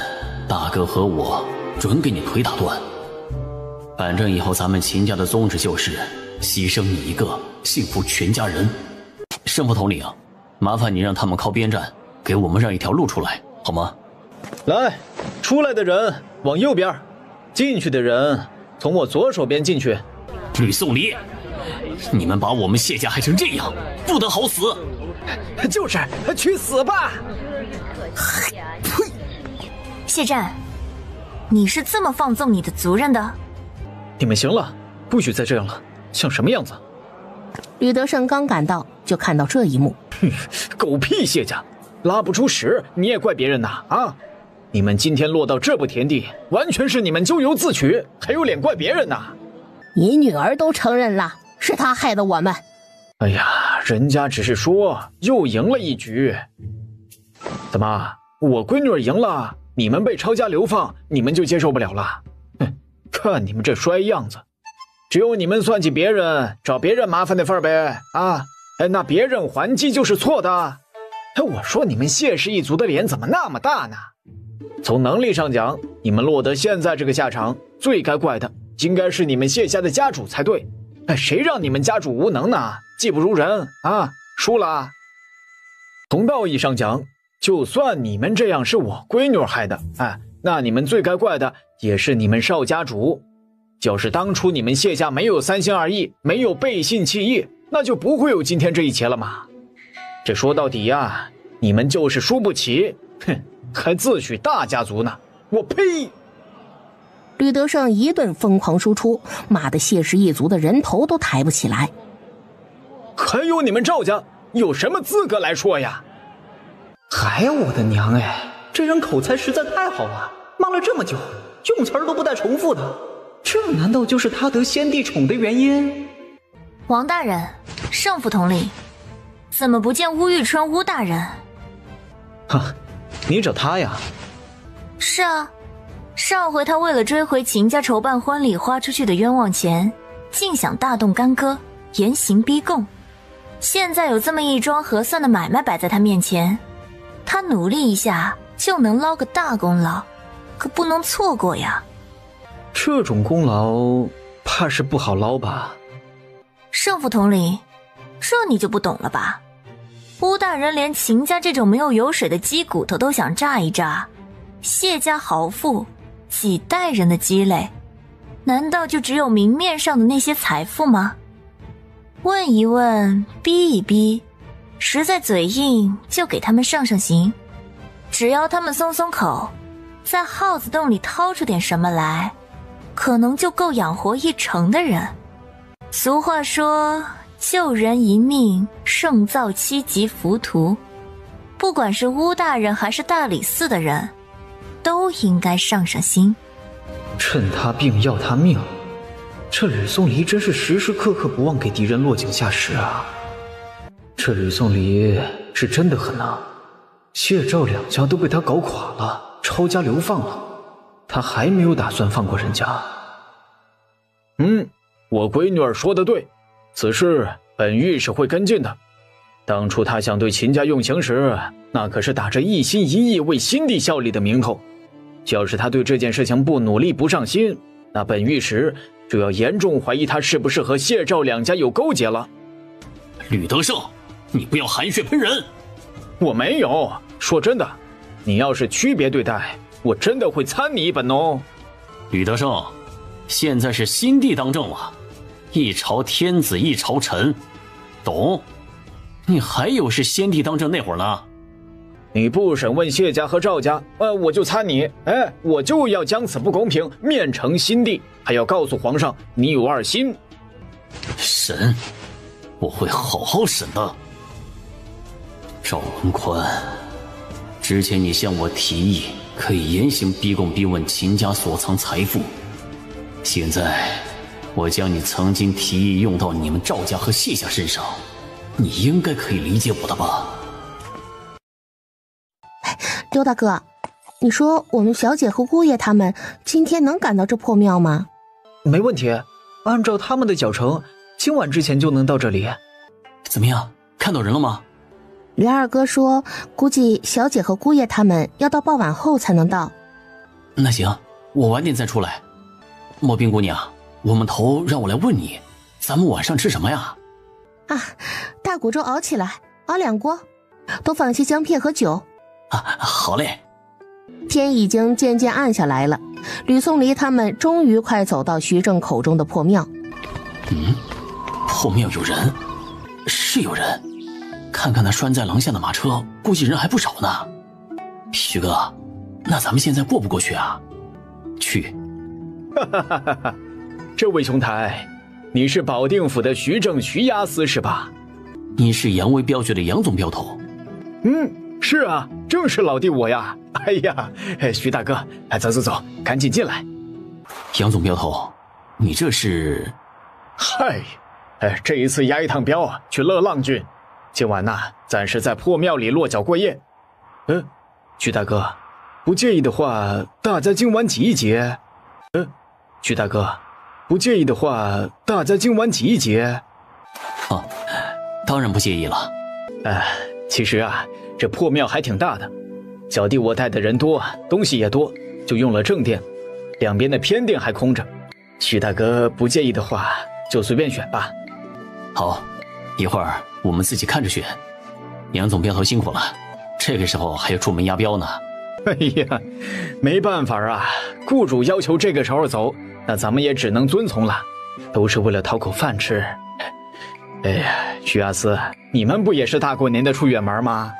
大哥和我准给你腿打断。反正以后咱们秦家的宗旨就是牺牲你一个，幸福全家人。生副统领，麻烦你让他们靠边站，给我们让一条路出来，好吗？来，出来的人往右边，进去的人从我左手边进去。吕宋离，你们把我们谢家害成这样，不得好死！就是去死吧！呸！谢战，你是这么放纵你的族人的？你们行了，不许再这样了，像什么样子？吕德胜刚赶到，就看到这一幕。狗屁谢家，拉不出屎你也怪别人呐啊！你们今天落到这步田地，完全是你们咎由自取，还有脸怪别人呐？你女儿都承认了，是她害的我们。哎呀，人家只是说又赢了一局。怎么，我闺女赢了，你们被抄家流放，你们就接受不了了？哼，看你们这衰样子，只有你们算计别人，找别人麻烦的份儿呗啊！那别人还击就是错的。我说你们谢氏一族的脸怎么那么大呢？从能力上讲，你们落得现在这个下场，最该怪的应该是你们谢家的家主才对。谁让你们家主无能呢？技不如人啊，输了。从道义上讲，就算你们这样是我闺女害的，那你们最该怪的也是你们少家主。就是当初你们谢家没有三心二意，没有背信弃义，那就不会有今天这一切了嘛。这说到底呀，你们就是输不起，哼，还自诩大家族呢，我呸！吕德胜一顿疯狂输出，骂得谢氏一族的人头都抬不起来。还有你们赵家有什么资格来说呀？还有我的娘哎，这人口才实在太好了，骂了这么久，用词儿都不带重复的，这难道就是他得先帝宠的原因？王大人，圣府统领，怎么不见乌玉春乌大人？哈，你找他呀？是啊，上回他为了追回秦家筹办婚礼花出去的冤枉钱，竟想大动干戈，严刑逼供。现在有这么一桩合算的买卖摆在他面前，他努力一下就能捞个大功劳，可不能错过呀。这种功劳怕是不好捞吧？圣府统领，这你就不懂了吧？乌大人连秦家这种没有油水的鸡骨头都想榨一榨，谢家豪富几代人的积累，难道就只有明面上的那些财富吗？问一问，逼一逼，实在嘴硬就给他们上上刑，只要他们松松口，在耗子洞里掏出点什么来，可能就够养活一城的人。俗话说，救人一命胜造7级浮屠，不管是乌大人还是大理寺的人，都应该上上心。趁他病要他命，这吕宋离真是时时刻刻不忘给敌人落井下石啊！这吕宋离是真的狠啊，谢赵两家都被他搞垮了，抄家流放了，他还没有打算放过人家。我闺女儿说的对，此事本御是会跟进的。当初他想对秦家用刑时，那可是打着一心一意为新帝效力的名头。要是他对这件事情不努力不上心，那本御史就要严重怀疑他是不是和谢赵两家有勾结了。吕德胜，你不要含血喷人！我没有，说真的，你要是区别对待，我真的会参你一本哦。吕德胜，现在是新帝当政了，一朝天子一朝臣，懂？你还有是先帝当政那会儿呢。你不审问谢家和赵家，我就参你，我就要将此不公平面呈新帝，还要告诉皇上你有二心。审，我会好好审的。赵文宽，之前你向我提议可以严刑逼供逼问秦家所藏财富，现在我将你曾经提议用到你们赵家和谢家身上，你应该可以理解我的吧？刘大哥，你说我们小姐和姑爷他们今天能赶到这破庙吗？没问题，按照他们的脚程，今晚之前就能到这里。怎么样，看到人了吗？吕二哥说，估计小姐和姑爷他们要到傍晚后才能到。那行，我晚点再出来。莫冰姑娘，我们头让我来问你，咱们晚上吃什么呀？大骨粥熬起来，熬2锅，多放些姜片和酒。好嘞。天已经渐渐暗下来了，吕宋离他们终于快走到徐正口中的破庙。破庙有人，是有人。看看那拴在廊下的马车，估计人还不少呢。徐哥，那咱们现在过不过去啊？去。哈，这位兄台，你是保定府的徐正徐押司是吧？你是杨威镖局的杨总镖头。是啊，正是老弟我呀。哎呀，徐大哥，走，赶紧进来。杨总镖头，你这是？嗨，这一次押一趟镖啊，去乐浪郡。今晚呐，暂时在破庙里落脚过夜。徐大哥，不介意的话，大家今晚挤一挤。徐大哥，不介意的话，大家今晚挤一挤。当然不介意了。其实啊，这破庙还挺大的，小弟我带的人多，东西也多，就用了正殿，两边的偏殿还空着。徐大哥不介意的话，就随便选吧。好，一会儿我们自己看着选。杨总镖头辛苦了，这个时候还要出门押镖呢。哎呀，没办法啊，雇主要求这个时候走，那咱们也只能遵从了，都是为了讨口饭吃。哎呀，徐押司，你们不也是大过年的出远门吗？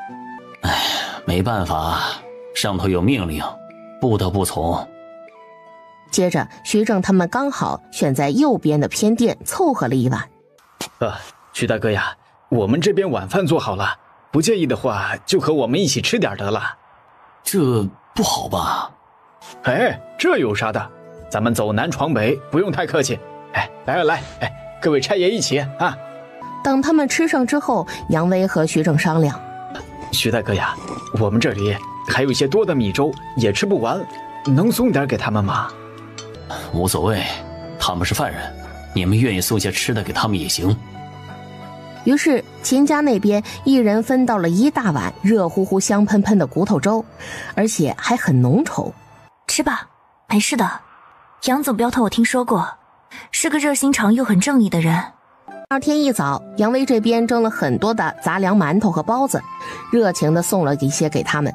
没办法，上头有命令，不得不从。接着，徐正他们刚好选在右边的偏殿凑合了一晚。徐大哥呀，我们这边晚饭做好了，不介意的话，就和我们一起吃点得了。这不好吧？这有啥的？咱们走南闯北，不用太客气。来，各位差爷一起啊！等他们吃上之后，杨威和徐正商量：徐大哥呀，我们这里还有一些多的米粥，也吃不完，能送点给他们吗？无所谓，他们是犯人，你们愿意送些吃的给他们也行。于是秦家那边一人分到了一大碗热乎乎香喷喷的骨头粥，而且还很浓稠。吃吧，没事的。杨总镖头我听说过，是个热心肠又很正义的人。第二天一早，杨威这边蒸了很多的杂粮馒头和包子，热情地送了一些给他们。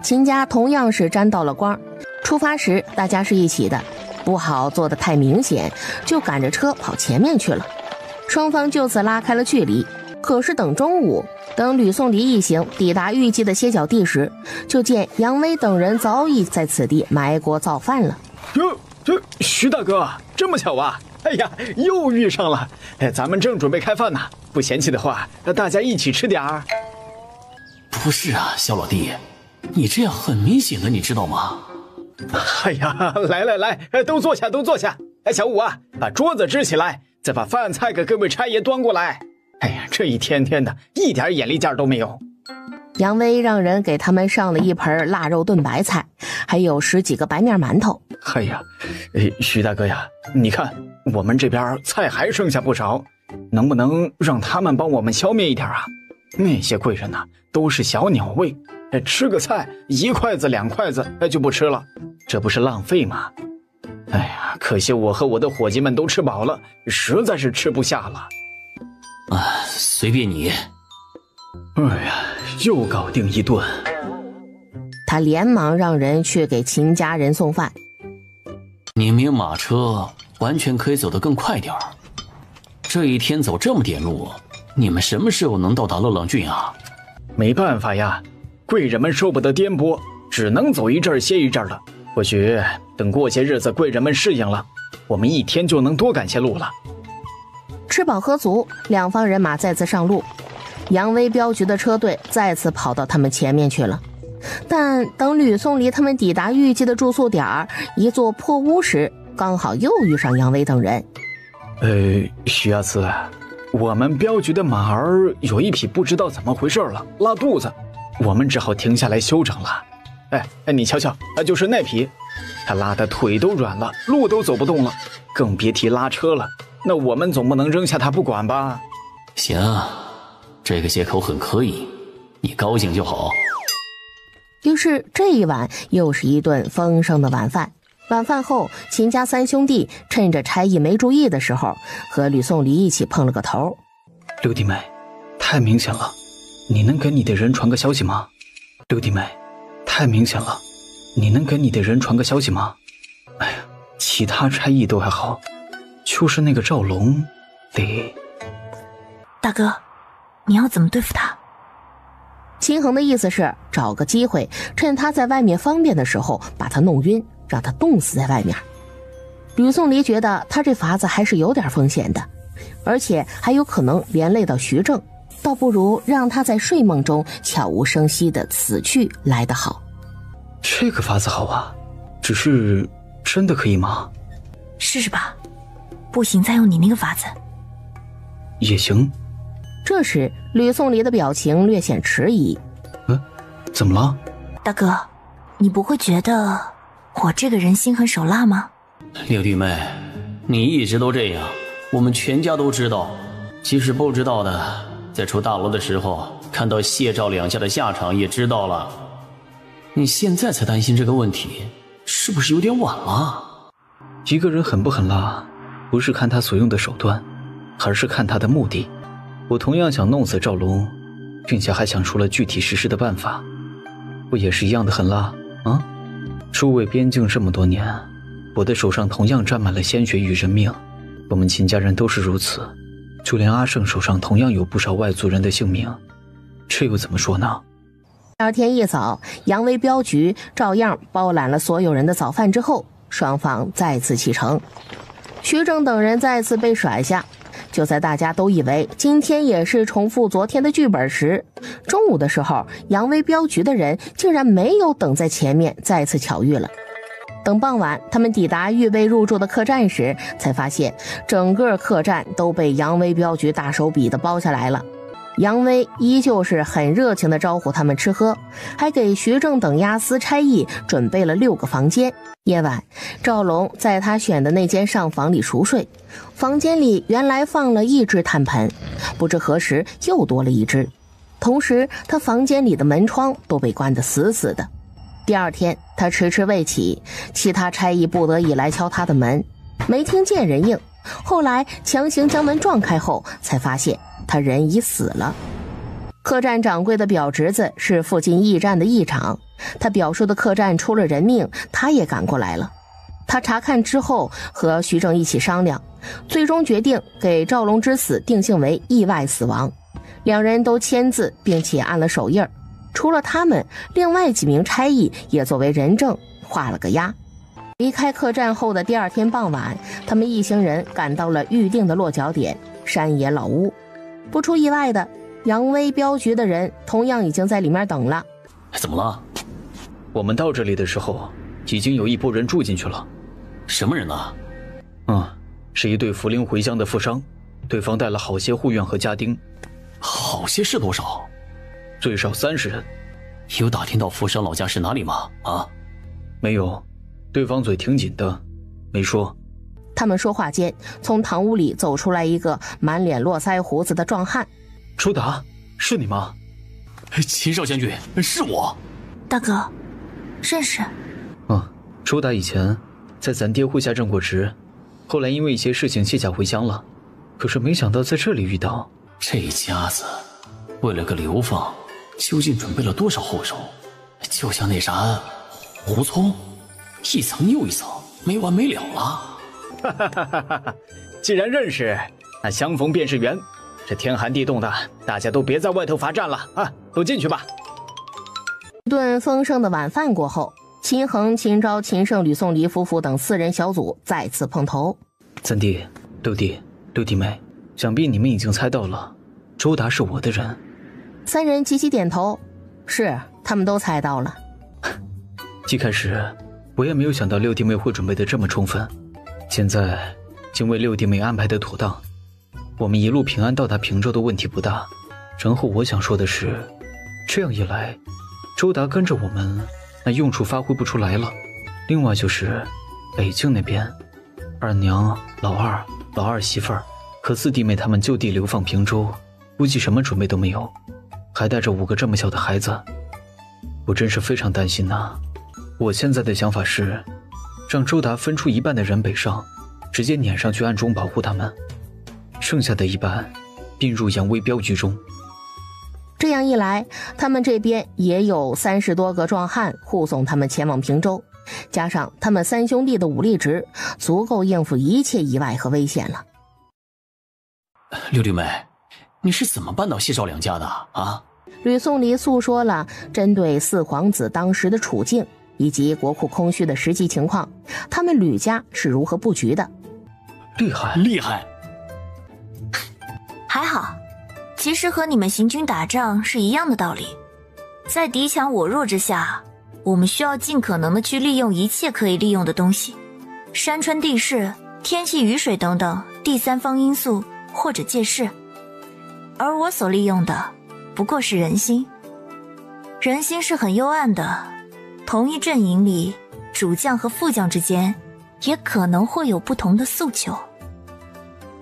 秦家同样是沾到了光，出发时大家是一起的，不好做得太明显，就赶着车跑前面去了。双方就此拉开了距离。可是等中午，等吕宋离一行抵达预计的歇脚地时，就见杨威等人早已在此地埋锅造饭了。徐大哥，这么巧啊！哎呀，又遇上了！咱们正准备开饭呢，不嫌弃的话，大家一起吃点儿。不是啊，小老弟，你这样很明显的，你知道吗？哎呀，来，都坐下。小五啊，把桌子支起来，再把饭菜给各位差爷端过来。哎呀，这一天天的，一点眼力劲儿都没有。杨威让人给他们上了一盆腊肉炖白菜，还有10几个白面馒头。哎呀，徐大哥呀，你看我们这边菜还剩下不少，能不能让他们帮我们消灭一点啊？那些贵人呐，都是小鸟胃，吃个菜1筷子2筷子就不吃了，这不是浪费吗？哎呀，可惜我和我的伙计们都吃饱了，实在是吃不下了。随便你。哎呀，又搞定一顿。他连忙让人去给秦家人送饭。你们马车完全可以走得更快点儿。这一天走这么点路，你们什么时候能到达乐浪郡啊？没办法呀，贵人们受不得颠簸，只能走一阵儿歇一阵儿了。或许等过些日子贵人们适应了，我们一天就能多赶些路了。吃饱喝足，两方人马再次上路。杨威镖局的车队再次跑到他们前面去了。但等吕宋离他们抵达预计的住宿点一座破屋时，刚好又遇上杨威等人。徐押司，我们镖局的马儿有一匹不知道怎么回事了，拉肚子，我们只好停下来休整了。你瞧瞧，就是那匹，他拉的腿都软了，路都走不动了，更别提拉车了。那我们总不能扔下他不管吧？行，这个借口很可以，你高兴就好。于是这一晚又是一顿丰盛的晚饭。晚饭后，秦家3兄弟趁着差役没注意的时候，和吕宋离一起碰了个头。六弟妹，太明显了，你能给你的人传个消息吗？六弟妹，太明显了，你能给你的人传个消息吗？哎呀，其他差役都还好，就是那个赵龙，得……大哥，你要怎么对付他？秦衡的意思是找个机会，趁他在外面方便的时候把他弄晕，让他冻死在外面。吕宋离觉得他这法子还是有点风险的，而且还有可能连累到徐正，倒不如让他在睡梦中悄无声息地死去来得好。这个法子好啊，只是真的可以吗？试试吧，不行再用你那个法子。也行。这时吕宋离的表情略显迟疑。怎么了？大哥，你不会觉得我这个人心狠手辣吗？六弟妹，你一直都这样，我们全家都知道。即使不知道的，在出大楼的时候看到谢赵两家的下场也知道了。你现在才担心这个问题，是不是有点晚了？一个人狠不狠辣，不是看他所用的手段，而是看他的目的。我同样想弄死赵龙，并且还想出了具体实施的办法，不也是一样的狠辣啊？守卫边境这么多年，我的手上同样沾满了鲜血与人命，我们秦家人都是如此，就连阿胜手上同样有不少外族人的性命，这又怎么说呢？第二天一早，扬威镖局照样包揽了所有人的早饭之后，双方再次启程。徐正等人再次被甩下。就在大家都以为今天也是重复昨天的剧本时，中午的时候，扬威镖局的人竟然没有等在前面再次巧遇了。等傍晚他们抵达预备入住的客栈时，才发现整个客栈都被扬威镖局大手笔的包下来了。杨威依旧是很热情地招呼他们吃喝，还给徐正等押司差役准备了6个房间。夜晚，赵龙在他选的那间上房里熟睡，房间里原来放了1只炭盆，不知何时又多了1只。同时他房间里的门窗都被关得死死的。第二天他迟迟未起，其他差役不得已来敲他的门，没听见人应，后来强行将门撞开后，才发现他人已死了。客栈掌柜的表侄子是附近驿站的驿长，他表叔的客栈出了人命，他也赶过来了。他查看之后和徐正一起商量，最终决定给赵龙之死定性为意外死亡。两人都签字并且按了手印，除了他们，另外几名差役也作为人证画了个押。离开客栈后的第二天傍晚，他们一行人赶到了预定的落脚点山野老屋。不出意外的，扬威镖局的人同样已经在里面等了。怎么了？我们到这里的时候，已经有一拨人住进去了。什么人呢？是一对涪陵回乡的富商，对方带了好些护院和家丁。好些是多少？最少30人。有打听到富商老家是哪里吗？没有，对方嘴挺紧的，没说。他们说话间，从堂屋里走出来一个满脸络腮胡子的壮汉。周达，是你吗？秦少将军，是我。大哥，认识。周达以前在咱爹麾下任过职，后来因为一些事情卸甲回乡了，可是没想到在这里遇到。这家子为了个流放，究竟准备了多少后手？就像那啥胡葱，一层又一层，没完没了了。既然认识，那相逢便是缘。这天寒地冻的，大家都别在外头罚站了啊，都进去吧。一顿丰盛的晚饭过后，秦衡、秦昭、秦胜、吕宋离夫妇等4人小组再次碰头。三弟、六弟、六弟妹，想必你们已经猜到了，周达是我的人。3人齐齐点头，是，他们都猜到了。一开始我也没有想到六弟妹会准备得这么充分，现在经为六弟妹安排得妥当，我们一路平安到达平州的问题不大。然后我想说的是，这样一来，周达跟着我们，那用处发挥不出来了。另外就是北境那边，二娘、老二媳妇儿和4弟妹他们就地流放平州，估计什么准备都没有，还带着5个这么小的孩子，我真是非常担心呐。我现在的想法是，让周达分出一半的人北上，直接撵上去暗中保护他们，剩下的一半并入扬威镖局中。这样一来，他们这边也有30多个壮汉护送他们前往平州，加上他们3兄弟的武力值，足够应付一切意外和危险了。六弟妹，你是怎么扳倒谢少两家的啊？吕宋离诉说了针对四皇子当时的处境以及国库空虚的实际情况，他们吕家是如何布局的。厉害，厉害！还好，其实和你们行军打仗是一样的道理。在敌强我弱之下，我们需要尽可能的去利用一切可以利用的东西，山川地势、天气雨水等等第三方因素或者借势。而我所利用的不过是人心。人心是很幽暗的，同一阵营里，主将和副将之间也可能会有不同的诉求。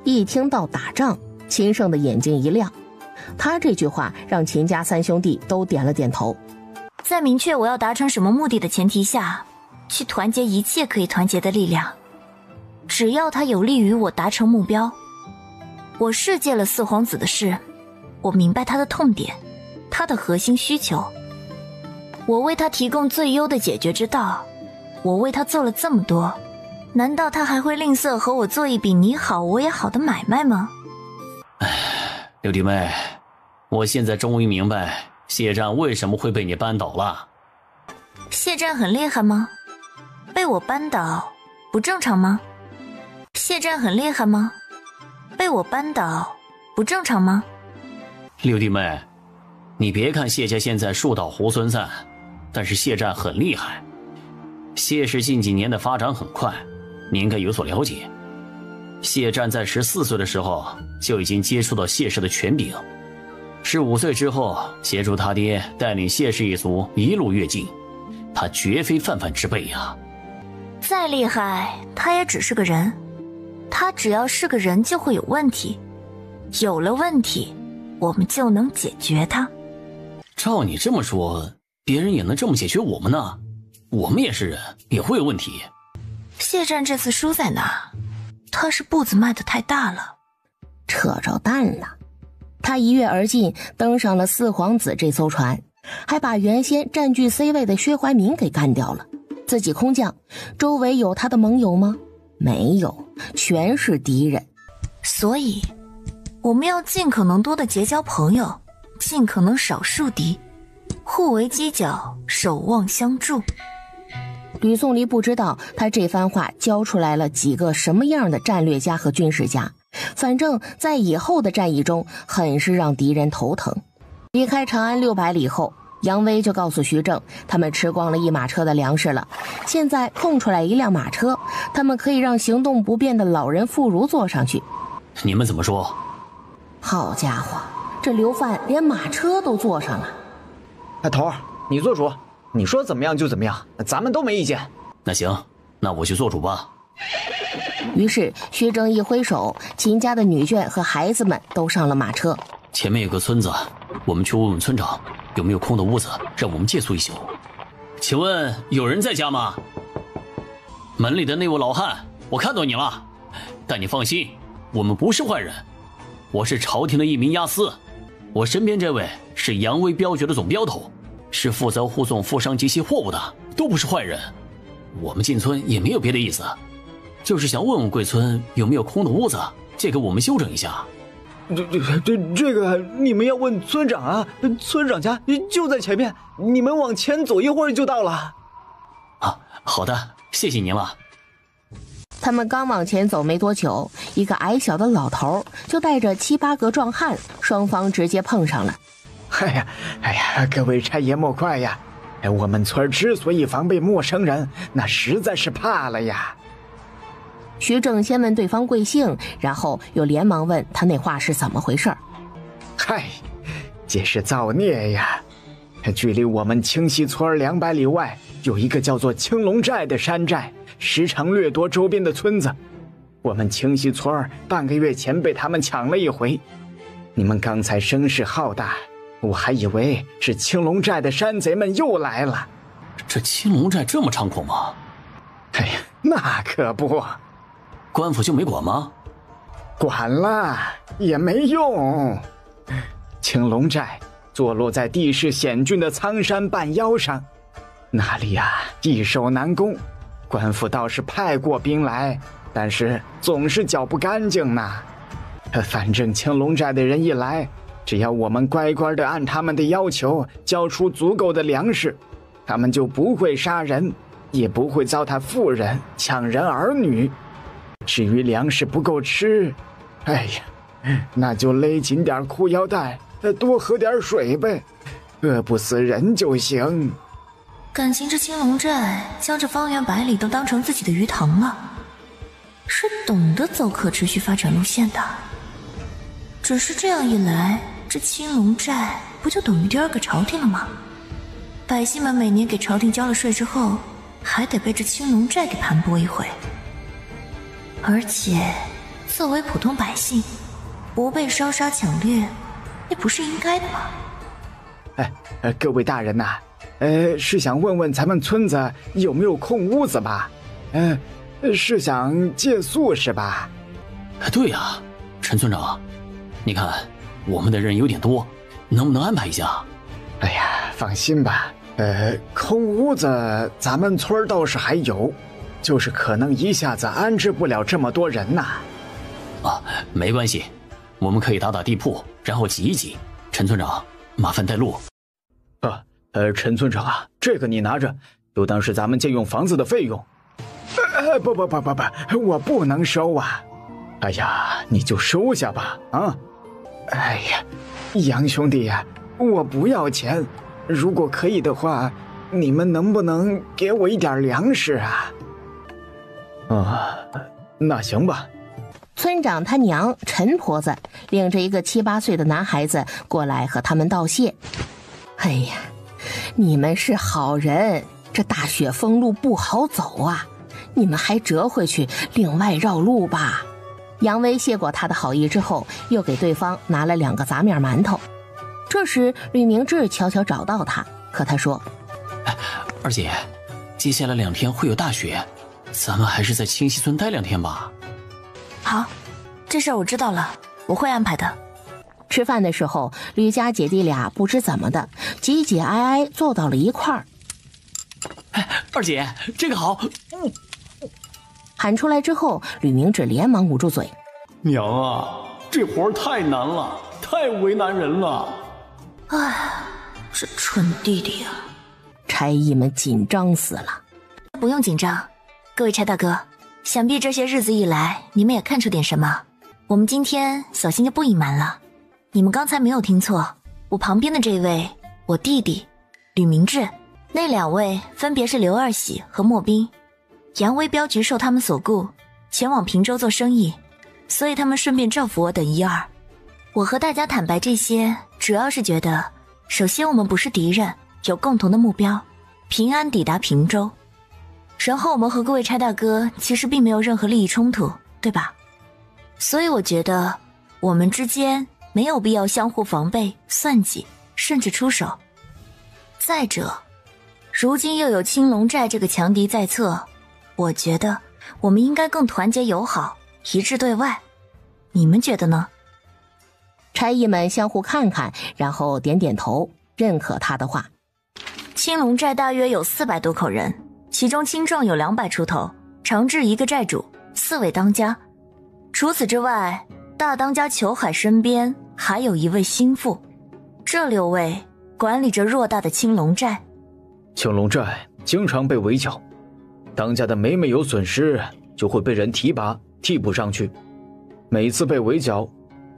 一听到打仗，秦胜的眼睛一亮，他这句话让秦家3兄弟都点了点头。在明确我要达成什么目的的前提下，去团结一切可以团结的力量，只要它有利于我达成目标。我试借了四皇子的事，我明白他的痛点，他的核心需求，我为他提供最优的解决之道。我为他做了这么多，难道他还会吝啬和我做一笔你好我也好的买卖吗？六弟妹，我现在终于明白谢战为什么会被你扳倒了。谢战很厉害吗？被我扳倒不正常吗？谢战很厉害吗？被我扳倒不正常吗？六弟妹，你别看谢家现在树倒猢狲散，但是谢战很厉害。谢氏近几年的发展很快，你应该有所了解。谢战在14岁的时候就已经接触到谢氏的权柄，15岁之后协助他爹带领谢氏一族一路跃进，他绝非泛泛之辈呀。再厉害，他也只是个人，他只要是个人就会有问题，有了问题，我们就能解决他。照你这么说，别人也能这么解决我们呢？我们也是人，也会有问题。谢战这次输在哪？他是步子迈得太大了，扯着蛋了。他一跃而进，登上了四皇子这艘船，还把原先占据 C 位的薛怀民给干掉了。自己空降，周围有他的盟友吗？没有，全是敌人。所以我们要尽可能多的结交朋友，尽可能少树敌，互为犄角，守望相助。吕宋离不知道他这番话教出来了几个什么样的战略家和军事家，反正在以后的战役中很是让敌人头疼。离开长安600里后，杨威就告诉徐正，他们吃光了1马车的粮食了，现在空出来1辆马车，他们可以让行动不便的老人妇孺坐上去。你们怎么说？好家伙，这刘范连马车都坐上了。头儿，你做主，你说怎么样就怎么样，咱们都没意见。那行，那我去做主吧。于是徐正一挥手，秦家的女眷和孩子们都上了马车。前面有个村子，我们去问问村长有没有空的屋子让我们借宿一宿。请问有人在家吗？门里的那位老汉，我看到你了，但你放心，我们不是坏人，我是朝廷的一名押司，我身边这位是扬威镖局的总镖头，是负责护送富商及其货物的，都不是坏人。我们进村也没有别的意思，就是想问问贵村有没有空的屋子借给我们休整一下。这个你们要问村长啊，村长家就在前面，你们往前走一会儿就到了。啊，好的，谢谢您了。他们刚往前走没多久，一个矮小的老头就带着7、8个壮汉，双方直接碰上了。哎呀，各位差爷莫怪呀，我们村之所以防备陌生人，那实在是怕了呀。徐正先问对方贵姓，然后又连忙问他那话是怎么回事。嗨，这是造孽呀！距离我们清溪村200里外有一个叫做青龙寨的山寨，时常掠夺周边的村子。我们清溪村半个月前被他们抢了一回。你们刚才声势浩大，我还以为是青龙寨的山贼们又来了。这青龙寨这么猖狂吗？哎呀，那可不。官府就没管吗？管了也没用。青龙寨坐落在地势险峻的苍山半腰上，那里易守难攻。官府倒是派过兵来，但是总是搅不干净呢。反正青龙寨的人一来，只要我们乖乖地按他们的要求交出足够的粮食，他们就不会杀人，也不会糟蹋妇人、抢人儿女。至于粮食不够吃，哎呀，那就勒紧点裤腰带，多喝点水呗，饿不死人就行。感情这青龙寨将这方圆百里都当成自己的鱼塘了，是懂得走可持续发展路线的。只是这样一来，这青龙寨不就等于第二个朝廷了吗？百姓们每年给朝廷交了税之后，还得被这青龙寨给盘剥一回。而且作为普通百姓，不被烧杀抢掠，那不是应该的吗？各位大人呐，是想问问咱们村子有没有空屋子吧？是想借宿是吧？对呀，陈村长，你看我们的人有点多，能不能安排一下？哎呀，放心吧，空屋子咱们村倒是还有，就是可能一下子安置不了这么多人呐。没关系，我们可以打地铺，然后挤一挤。陈村长，麻烦带路。陈村长啊，这个你拿着，就当是咱们借用房子的费用。不，我不能收啊！哎呀，你就收下吧啊！哎呀，杨兄弟呀，我不要钱，如果可以的话，你们能不能给我一点粮食啊？那行吧。村长他娘陈婆子领着一个7、8岁的男孩子过来和他们道谢。哎呀，你们是好人，这大雪封路不好走啊，你们还折回去另外绕路吧。杨威谢过他的好意之后，又给对方拿了2个杂面馒头。这时吕明志悄悄找到他，和他说：二姐，接下来2天会有大雪，咱们还是在清溪村待2天吧。好，这事儿我知道了，我会安排的。吃饭的时候，吕家姐弟俩不知怎么的，挤挤挨挨坐到了一块儿。二姐，这个好！喊出来之后，吕明志连忙捂住嘴。娘啊，这活儿太难了，太为难人了。哎，这蠢弟弟啊！差役们紧张死了。不用紧张，各位差大哥，想必这些日子以来，你们也看出点什么。我们今天索性就不隐瞒了。你们刚才没有听错，我旁边的这位，我弟弟吕明志，那2位分别是刘二喜和莫斌。杨威镖局受他们所雇，前往平州做生意，所以他们顺便照拂我等1、2。我和大家坦白这些，主要是觉得，首先我们不是敌人，有共同的目标，平安抵达平州。然后我们和各位差大哥其实并没有任何利益冲突，对吧？所以我觉得我们之间没有必要相互防备、算计，甚至出手。再者，如今又有青龙寨这个强敌在侧，我觉得我们应该更团结友好，一致对外。你们觉得呢？差役们相互看看，然后点点头，认可他的话。青龙寨大约有400多口人，其中青壮有200出头，长治1个寨主，4位当家。除此之外，大当家裘海身边还有1位心腹，这6位管理着偌大的青龙寨。青龙寨经常被围剿，当家的每有损失，就会被人提拔替补上去。每次被围剿，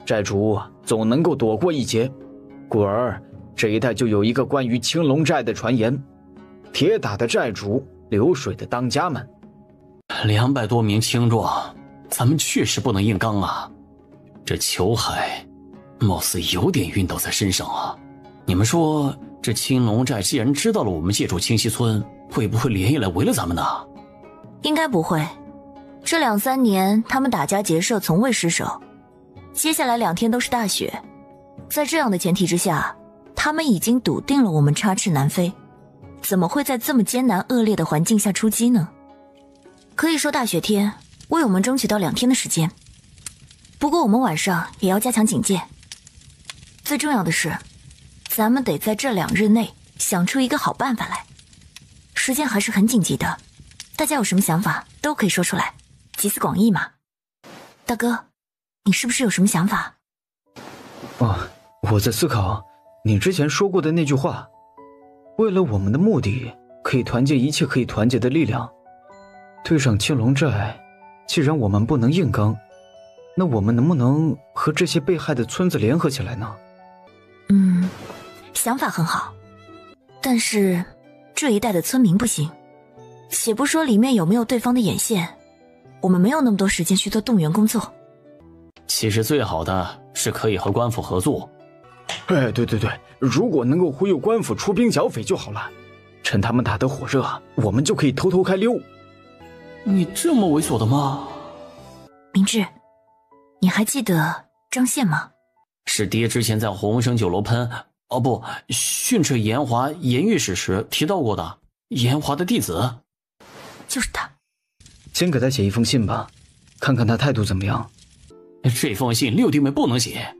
寨主总能够躲过一劫，故而这一带就有一个关于青龙寨的传言：铁打的寨主，流水的当家们。 200多名青壮，咱们确实不能硬刚啊！这裘海貌似有点晕倒在身上啊！你们说，这青龙寨既然知道了我们借助清溪村，会不会连夜来围了咱们呢？应该不会，这2、3年他们打家劫舍从未失手。接下来2天都是大雪，在这样的前提之下，他们已经笃定了我们插翅难飞，怎么会在这么艰难恶劣的环境下出击呢？可以说大雪天为我们争取到2天的时间，不过我们晚上也要加强警戒。最重要的是，咱们得在这2日内想出一个好办法来。时间还是很紧急的，大家有什么想法都可以说出来，集思广益嘛。大哥，你是不是有什么想法？我在思考你之前说过的那句话，为了我们的目的，可以团结一切可以团结的力量。对上青龙寨，既然我们不能硬刚，那我们能不能和这些被害的村子联合起来呢？想法很好，但是这一带的村民不行，且不说里面有没有对方的眼线，我们没有那么多时间去做动员工作。其实最好的是可以和官府合作。对，如果能够忽悠官府出兵剿匪就好了，趁他们打得火热，我们就可以偷偷开溜。你这么猥琐的吗？明智，你还记得张宪吗？是爹之前在红生酒楼训斥严华严御史时提到过的，严华的弟子。就是他。先给他写一封信吧，看看他态度怎么样。这封信6弟妹不能写。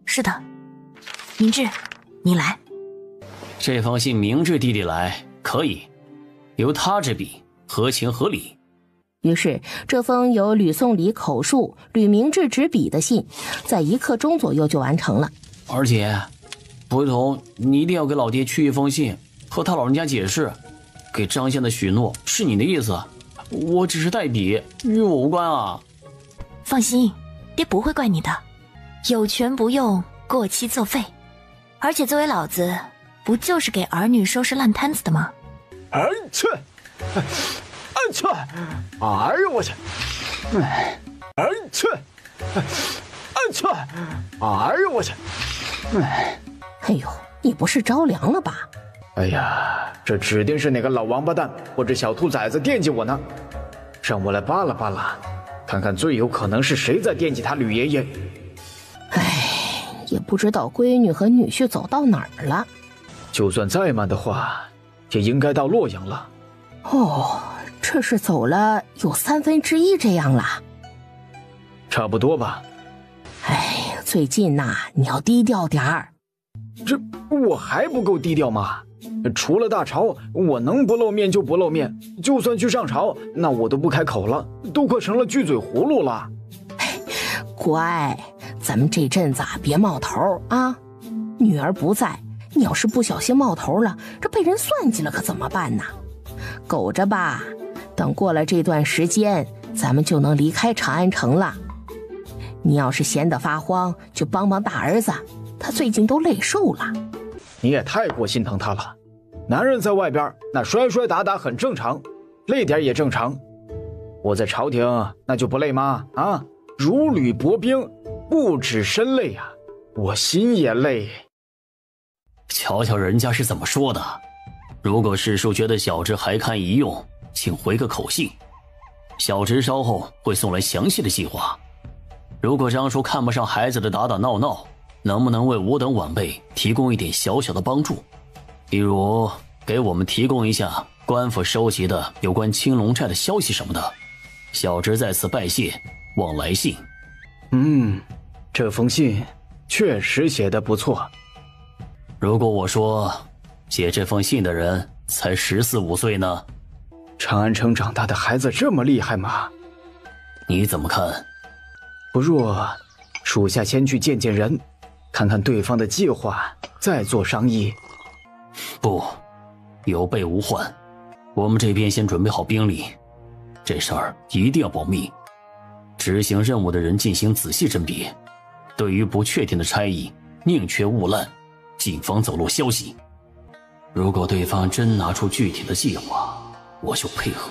是的，明智，你来。这封信明智弟弟来可以，由他执笔，合情合理。于是这封由吕颂礼口述、吕明智执笔的信，在1刻钟左右就完成了。而且不同，你一定要给老爹去一封信，和他老人家解释，给张宪的许诺是你的意思，我只是代笔，与我无关啊。放心，爹不会怪你的，有权不用，过期作废。而且作为老子，不就是给儿女收拾烂摊子的吗？哎呦我去！哎呦我去！哎呦，你不是着凉了吧？哎呀，这指定是哪个老王八蛋或者小兔崽子惦记我呢，让我来扒拉扒拉，看看最有可能是谁在惦记他吕爷爷。哎，也不知道闺女和女婿走到哪儿了。就算再慢的话，也应该到洛阳了。哦，这是走了有1/3这样了。差不多吧。哎，最近呐，你要低调点儿。这我还不够低调吗？除了大朝，我能不露面就不露面，就算去上朝，那我都不开口了，都快成了锯嘴葫芦了。乖，咱们这阵子别冒头啊！女儿不在，你要是不小心冒头了，这被人算计了可怎么办呢？苟着吧，等过了这段时间，咱们就能离开长安城了。你要是闲得发慌，就帮帮大儿子，他最近都累瘦了。你也太过心疼他了，男人在外边那摔摔打打很正常，累点也正常。我在朝廷那就不累吗？啊，如履薄冰，不止身累啊，我心也累。瞧瞧人家是怎么说的，如果世叔觉得小侄还堪一用，请回个口信，小侄稍后会送来详细的计划。如果张叔看不上孩子的打打闹闹，能不能为我等晚辈提供一点小小的帮助，比如给我们提供一下官府收集的有关青龙寨的消息什么的，小侄在此拜谢，望来信。这封信确实写得不错。如果我说写这封信的人才14、15岁呢？长安城长大的孩子这么厉害吗？你怎么看？不若属下先去见见人，看看对方的计划，再做商议。不，有备无患，我们这边先准备好兵力，这事儿一定要保密，执行任务的人进行仔细甄别，对于不确定的差役，宁缺毋滥，谨防走漏消息。如果对方真拿出具体的计划，我就配合。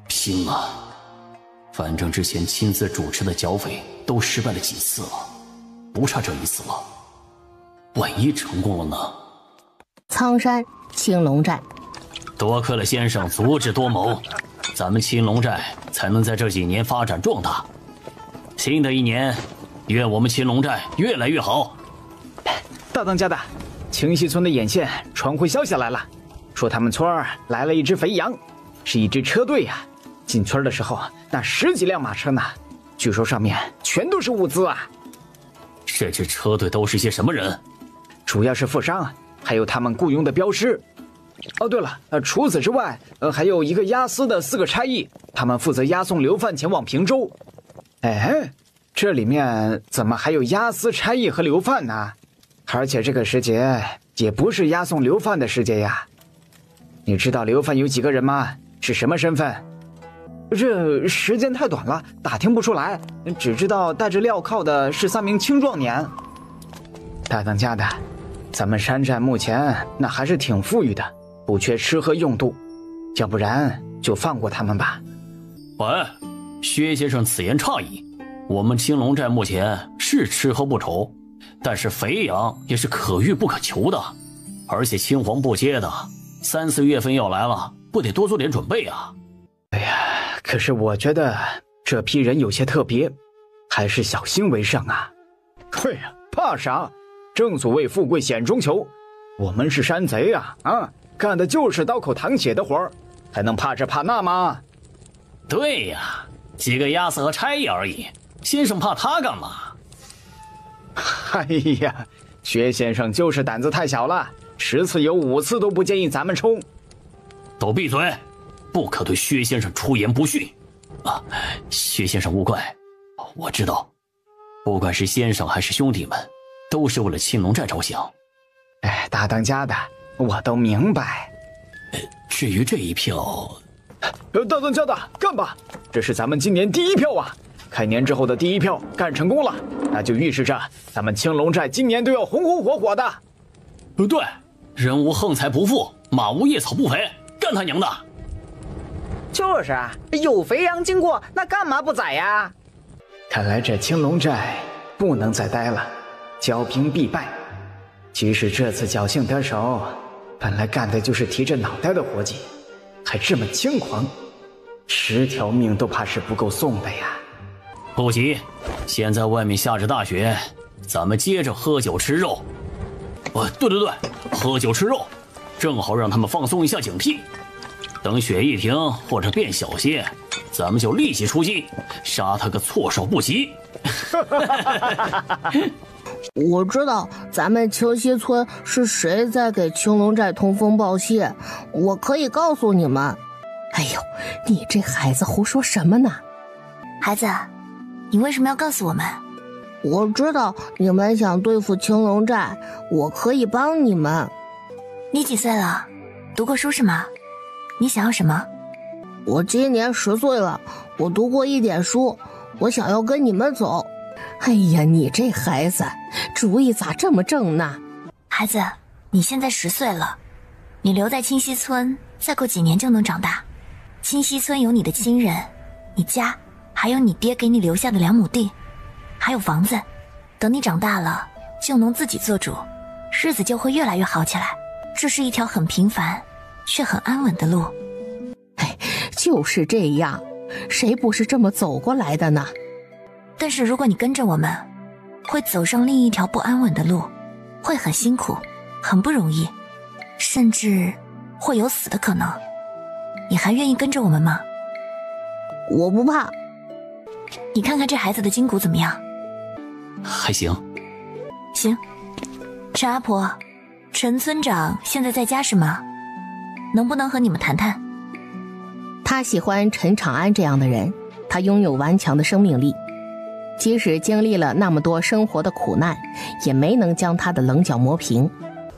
拼了！反正之前亲自主持的剿匪都失败了几次了，不差这一次了。万一成功了呢？苍山青龙寨，多亏了先生足智多谋，咱们青龙寨才能在这几年发展壮大。新的一年，愿我们青龙寨越来越好。大当家的，清溪村的眼线传回消息来了，说他们村儿来了一只肥羊，是一支车队呀。进村的时候，那10几辆马车呢，据说上面全都是物资啊。这支车队都是些什么人？主要是富商，还有他们雇佣的镖师。哦，对了，除此之外，还有一个押司的4个差役，他们负责押送流犯前往平州。哎，这里面怎么还有押司、差役和流犯呢？而且这个时节也不是押送流犯的时节呀。你知道流犯有几个人吗？是什么身份？这时间太短了，打听不出来，只知道带着镣铐的是3名青壮年。大当家的，咱们山寨目前那还是挺富裕的，不缺吃喝用度，要不然就放过他们吧。喂，薛先生此言差矣，我们青龙寨目前是吃喝不愁，但是肥羊也是可遇不可求的，而且青黄不接的3、4月份要来了，不得多做点准备啊。哎呀，可是我觉得这批人有些特别，还是小心为上啊。对呀，怕啥？正所谓富贵险中求，我们是山贼啊，干的就是刀口淌血的活儿，还能怕这怕那吗？对呀，几个押司和差役而已，先生怕他干嘛？哎呀，薛先生就是胆子太小了，10次有5次都不建议咱们冲。都闭嘴，不可对薛先生出言不逊啊！薛先生勿怪，我知道，不管是先生还是兄弟们，都是为了青龙寨着想。哎，大当家的，我都明白。至于这一票，大当家的，干吧！这是咱们今年第1票啊！开年之后的第1票干成功了，那就预示着咱们青龙寨今年都要红红火火的。对，人无横财不富，马无夜草不肥，干他娘的！就是啊，有肥羊经过，那干嘛不宰呀？看来这青龙寨不能再待了，骄兵必败。即使这次侥幸得手，本来干的就是提着脑袋的活计，还这么轻狂，10条命都怕是不够送的呀。不急，现在外面下着大雪，咱们接着喝酒吃肉。对，喝酒吃肉，正好让他们放松一下警惕。等雪一停或者变小些，咱们就立即出击，杀他个措手不及。我知道咱们清溪村是谁在给青龙寨通风报信，我可以告诉你们。哎呦，你这孩子胡说什么呢？孩子，你为什么要告诉我们？我知道你们想对付青龙寨，我可以帮你们。你几岁了？读过书是吗？你想要什么？我今年10岁了，我读过一点书，我想要跟你们走。哎呀，你这孩子主意咋这么正呢？孩子，你现在10岁了，你留在清溪村，再过几年就能长大。清溪村有你的亲人，你家，还有你爹给你留下的2亩地，还有房子。等你长大了，就能自己做主，日子就会越来越好起来。这是一条很平凡却很安稳的路。哎，就是这样，谁不是这么走过来的呢？但是如果你跟着我们，会走上另一条不安稳的路，会很辛苦，很不容易，甚至会有死的可能。你还愿意跟着我们吗？我不怕。你看看这孩子的筋骨怎么样？还行。行。陈阿婆，陈村长现在在家是吗？能不能和你们谈谈？他喜欢陈长安这样的人，他拥有顽强的生命力，即使经历了那么多生活的苦难，也没能将他的棱角磨平。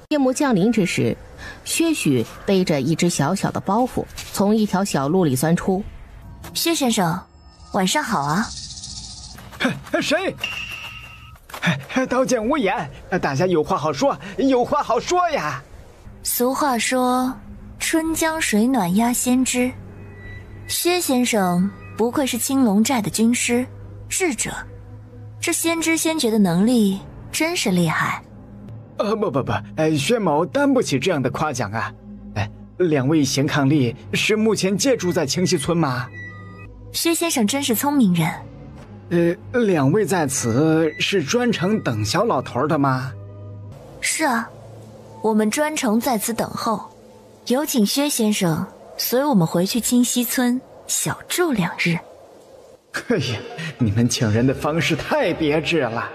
夜幕降临之时，薛许背着一只小小的包袱从一条小路里钻出。薛先生，晚上好啊。谁？刀剑无眼，大家有话好说，有话好说呀。俗话说，春江水暖鸭先知。薛先生不愧是青龙寨的军师智者，这先知先觉的能力真是厉害。不，薛某担不起这样的夸奖啊。2位贤伉俪是目前借住在清溪村吗？薛先生真是聪明人。2位在此是专程等小老头的吗？是啊，我们专程在此等候，有请薛先生随我们回去清溪村小住2日。哎呀，你们请人的方式太别致了。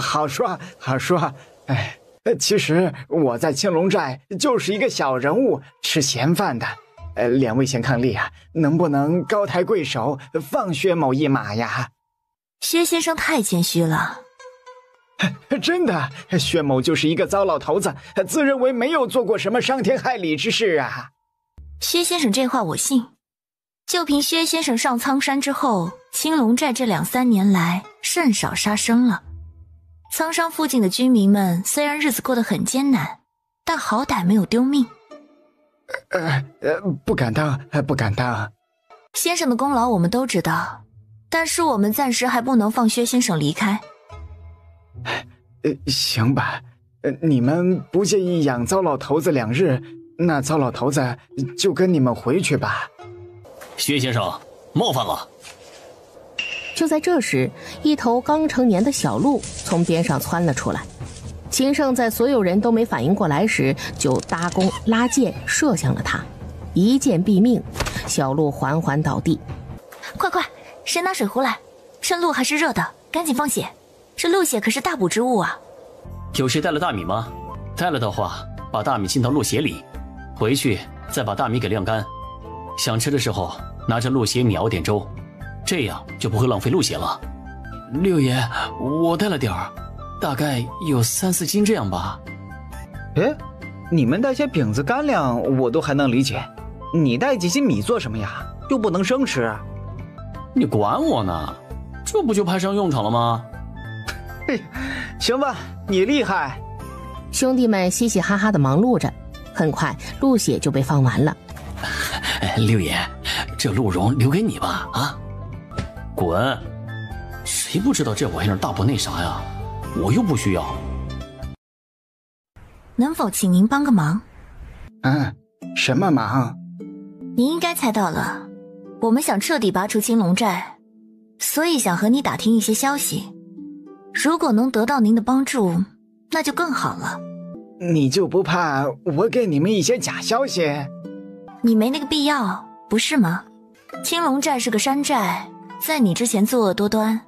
好说好说。哎，其实我在青龙寨就是一个小人物，吃闲饭的。两位贤伉俪啊，能不能高抬贵手，放薛某一马呀？薛先生太谦虚了。真的，薛某就是一个糟老头子，自认为没有做过什么伤天害理之事啊。薛先生这话我信。就凭薛先生上苍山之后，青龙寨这2-3年来甚少杀生了。苍山附近的居民们虽然日子过得很艰难，但好歹没有丢命。不敢当，不敢当。先生的功劳我们都知道，但是我们暂时还不能放薛先生离开。行吧，你们不介意养糟老头子2日，那糟老头子就跟你们回去吧。薛先生，冒犯了。就在这时，一头刚成年的小鹿从边上窜了出来。秦胜在所有人都没反应过来时，就搭弓拉箭射向了他，一箭毙命，小鹿缓缓倒地。快，谁拿水壶来？趁鹿还是热的，赶紧放血，这鹿血可是大补之物啊。有谁带了大米吗？带了的话，把大米浸到鹿血里，回去再把大米给晾干。想吃的时候拿着鹿血米熬点粥，这样就不会浪费鹿血了。六爷，我带了点儿，大概有3-4斤这样吧。哎，你们带些饼子干粮我都还能理解，你带几斤米做什么呀？又不能生吃。你管我呢？这不就派上用场了吗？嘿，行吧，你厉害。兄弟们嘻嘻哈哈的忙碌着，很快鹿血就被放完了。六爷，这鹿茸留给你吧。啊，滚！谁不知道这玩意儿大不那啥呀？我又不需要。能否请您帮个忙？什么忙？您应该猜到了，我们想彻底拔除青龙寨，所以想和你打听一些消息。如果能得到您的帮助，那就更好了。你就不怕我给你们一些假消息？你没那个必要，不是吗？青龙寨是个山寨，在你之前作恶多端，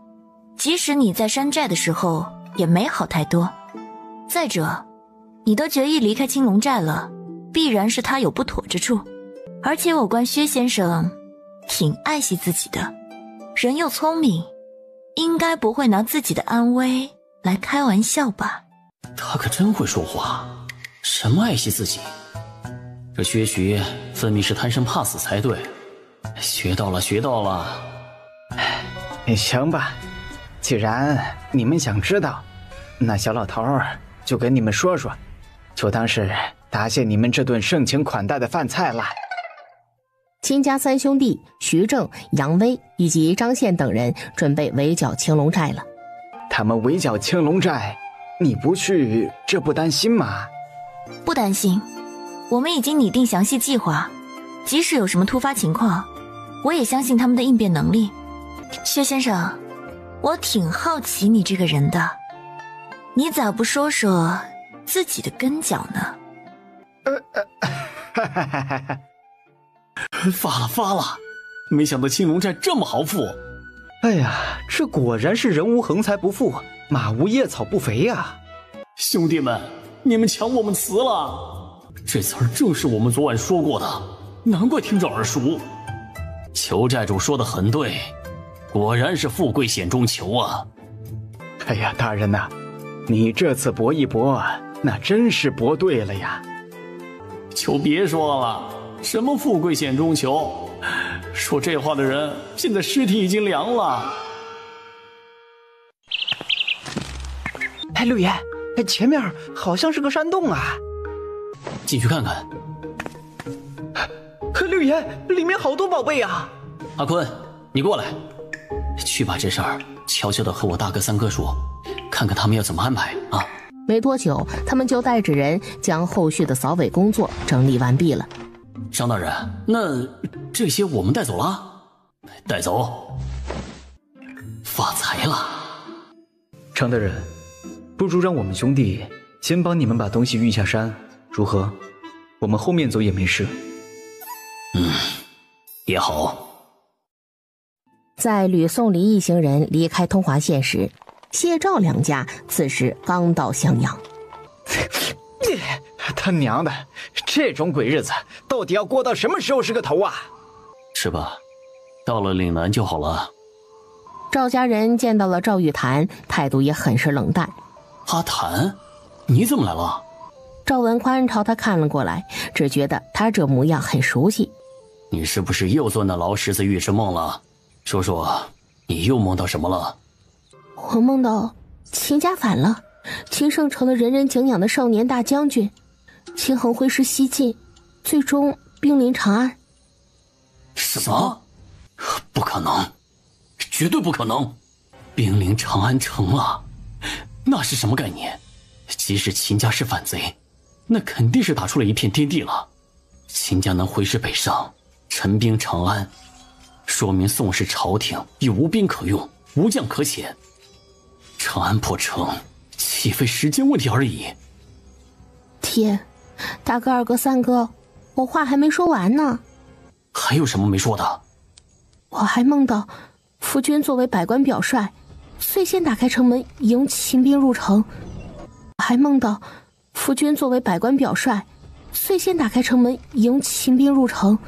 即使你在山寨的时候也没好太多。再者，你都决意离开青龙寨了，必然是他有不妥之处。而且我观薛先生挺爱惜自己的，人又聪明，应该不会拿自己的安危来开玩笑吧。他可真会说话，什么爱惜自己，这薛徐分明是贪生怕死才对。学到了，学到了。行吧，既然你们想知道，那小老头儿就跟你们说说，就当是答谢你们这顿盛情款待的饭菜了。秦家3兄弟徐正、杨威以及张宪等人准备围剿青龙寨了。他们围剿青龙寨，你不去，这不担心吗？不担心，我们已经拟定详细计划，即使有什么突发情况，我也相信他们的应变能力。薛先生，我挺好奇你这个人的，你咋不说说自己的根脚呢？发了！没想到青龙寨这么豪富。哎呀，这果然是人无横财不富，马无夜草不肥呀！兄弟们，你们抢我们词了！这词儿正是我们昨晚说过的，难怪听着耳熟。裘寨主说的很对，果然是富贵险中求啊！哎呀，大人呐，你这次搏一搏，那真是搏对了呀！就别说了，什么富贵险中求，说这话的人现在尸体已经凉了。哎，六爷，前面好像是个山洞啊，进去看看。六爷，里面好多宝贝啊！阿坤，你过来，去把这事儿悄悄地和我大哥三哥说，看看他们要怎么安排啊。没多久，他们就带着人将后续的扫尾工作整理完毕了。张大人，那这些我们带走了？带走，发财了。常大人，不如让我们兄弟先帮你们把东西运下山，如何？我们后面走也没事。也好。在吕宋黎一行人离开通华县时，谢赵两家此时刚到襄阳。他娘的，这种鬼日子到底要过到什么时候是个头啊？是吧？到了岭南就好了。赵家人见到了赵玉潭，态度也很是冷淡。阿谭，你怎么来了？赵文宽朝他看了过来，只觉得他这模样很熟悉。你是不是又做那老狮子预知梦了？说说，你又梦到什么了？我梦到秦家反了，秦胜成了人人敬仰的少年大将军，秦恒挥师西进，最终兵临长安。什么？不可能，绝对不可能！兵临长安城了，那是什么概念？即使秦家是反贼，那肯定是打出了一片天地了。秦家能挥师北上，陈兵长安，说明宋氏朝廷已无兵可用，无将可遣。长安破城，岂非时间问题而已？天，大哥、二哥、三哥，我话还没说完呢。还有什么没说的？我还梦到夫君作为百官表率，率先打开城门迎秦兵入城。还梦到夫君作为百官表率，率先打开城门迎秦兵入城。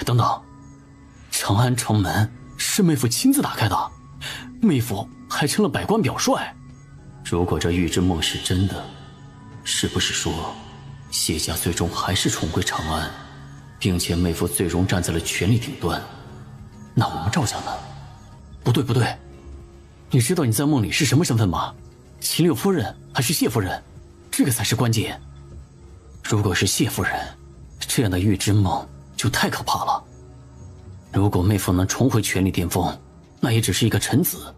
等等，长安城门是妹夫亲自打开的，妹夫还成了百官表率。如果这预知梦是真的，是不是说谢家最终还是重归长安，并且妹夫最终站在了权力顶端？那我们赵家呢？不对不对，你知道你在梦里是什么身份吗？秦六夫人还是谢夫人？这个才是关键。如果是谢夫人，这样的预知梦就太可怕了。如果妹夫能重回权力巅峰，那也只是一个臣子。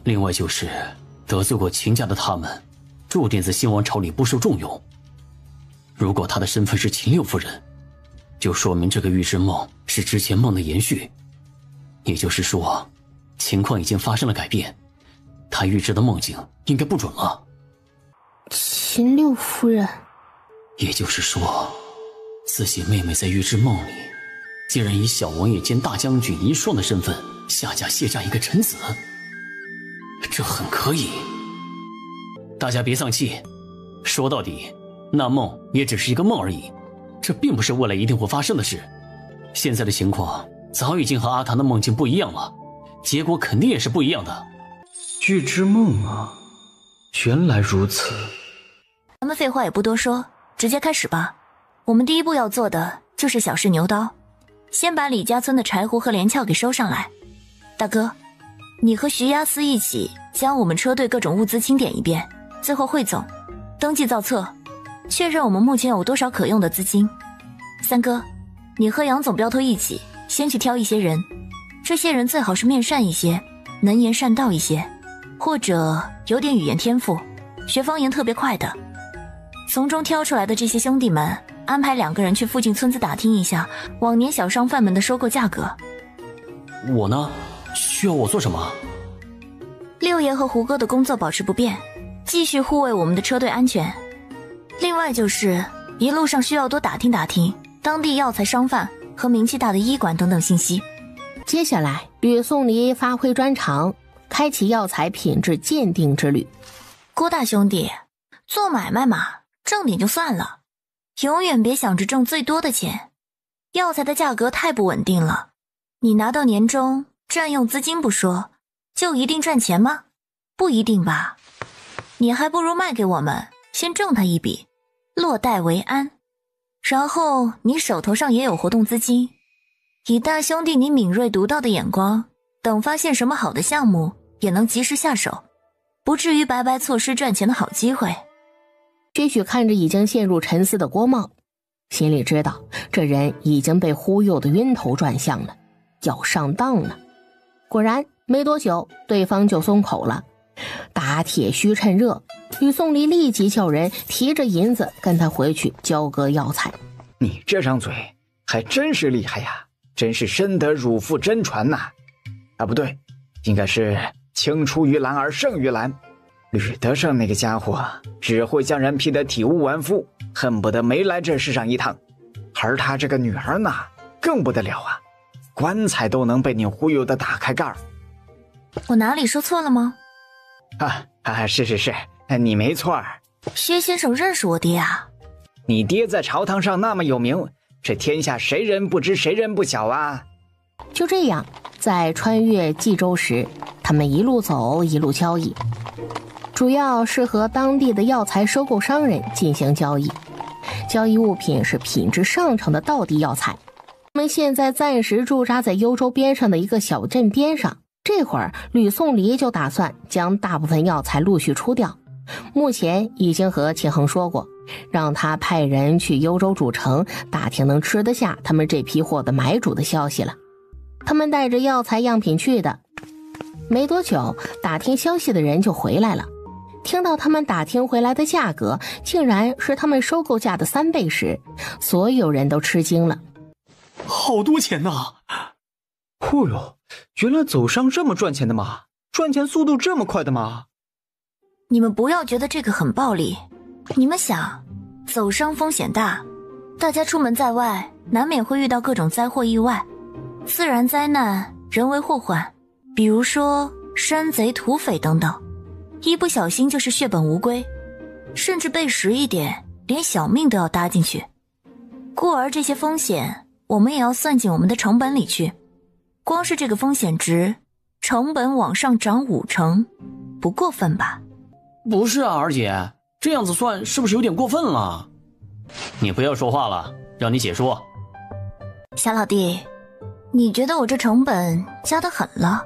另外就是得罪过秦家的他们，注定在新王朝里不受重用。如果他的身份是秦六夫人，就说明这个预知梦是之前梦的延续，也就是说，情况已经发生了改变，他预知的梦境应该不准了。秦六夫人，也就是说，自己妹妹在预知梦里，竟然以小王爷兼大将军一双的身份下嫁谢家一个臣子，这很可以。大家别丧气，说到底，那梦也只是一个梦而已，这并不是未来一定会发生的事。现在的情况早已经和阿谭的梦境不一样了，结果肯定也是不一样的。预知梦啊，原来如此。咱们废话也不多说，直接开始吧。我们第一步要做的就是小试牛刀，先把李家村的柴胡和连翘给收上来。大哥，你和徐押司一起将我们车队各种物资清点一遍，最后汇总登记造册，确认我们目前有多少可用的资金。三哥，你和杨总镖头一起先去挑一些人，这些人最好是面善一些，能言善道一些，或者有点语言天赋，学方言特别快的。从中挑出来的这些兄弟们，安排2个人去附近村子打听一下往年小商贩们的收购价格。我呢？需要我做什么？六爷和胡哥的工作保持不变，继续护卫我们的车队安全。另外就是一路上需要多打听打听当地药材商贩和名气大的医馆等等信息。接下来吕宋黎发挥专长，开启药材品质鉴定之旅。郭大兄弟，做买卖嘛，挣点就算了，永远别想着挣最多的钱。药材的价格太不稳定了，你拿到年终占用资金不说，就一定赚钱吗？不一定吧。你还不如卖给我们，先挣他一笔，落袋为安。然后你手头上也有活动资金，以大兄弟你敏锐独到的眼光，等发现什么好的项目，也能及时下手，不至于白白错失赚钱的好机会。薛许看着已经陷入沉思的郭茂，心里知道这人已经被忽悠的晕头转向了，要上当了。果然没多久，对方就松口了。打铁需趁热，吕宋黎立即叫人提着银子跟他回去交割药材。你这张嘴还真是厉害呀，真是深得汝父真传呐。啊，不对，应该是青出于蓝而胜于蓝。吕德胜那个家伙只会将人劈得体无完肤，恨不得没来这世上一趟。而他这个女儿呢，更不得了啊，棺材都能被你忽悠的打开盖儿。我哪里说错了吗？是，你没错儿。薛先生认识我爹啊？你爹在朝堂上那么有名，这天下谁人不知谁人不晓啊。就这样，在穿越冀州时，他们一路走一路交易，主要是和当地的药材收购商人进行交易，交易物品是品质上乘的道地药材。他们现在暂时驻扎在幽州边上的一个小镇边上，这会儿吕宋离就打算将大部分药材陆续出掉，目前已经和秦衡说过，让他派人去幽州主城打听能吃得下他们这批货的买主的消息了。他们带着药材样品去的，没多久打听消息的人就回来了，听到他们打听回来的价格竟然是他们收购价的3倍时，所有人都吃惊了。好多钱呐！哦哟，原来走商这么赚钱的吗？赚钱速度这么快的吗？你们不要觉得这个很暴利，你们想，走商风险大，大家出门在外难免会遇到各种灾祸意外，自然灾难、人为祸患，比如说山贼、土匪等等，一不小心就是血本无归，甚至背时一点，连小命都要搭进去。故而这些风险，我们也要算进我们的成本里去。光是这个风险值，成本往上涨5成，不过分吧？不是啊，二姐，这样子算是不是有点过分了？你不要说话了，让你姐说。小老弟，你觉得我这成本加得狠了？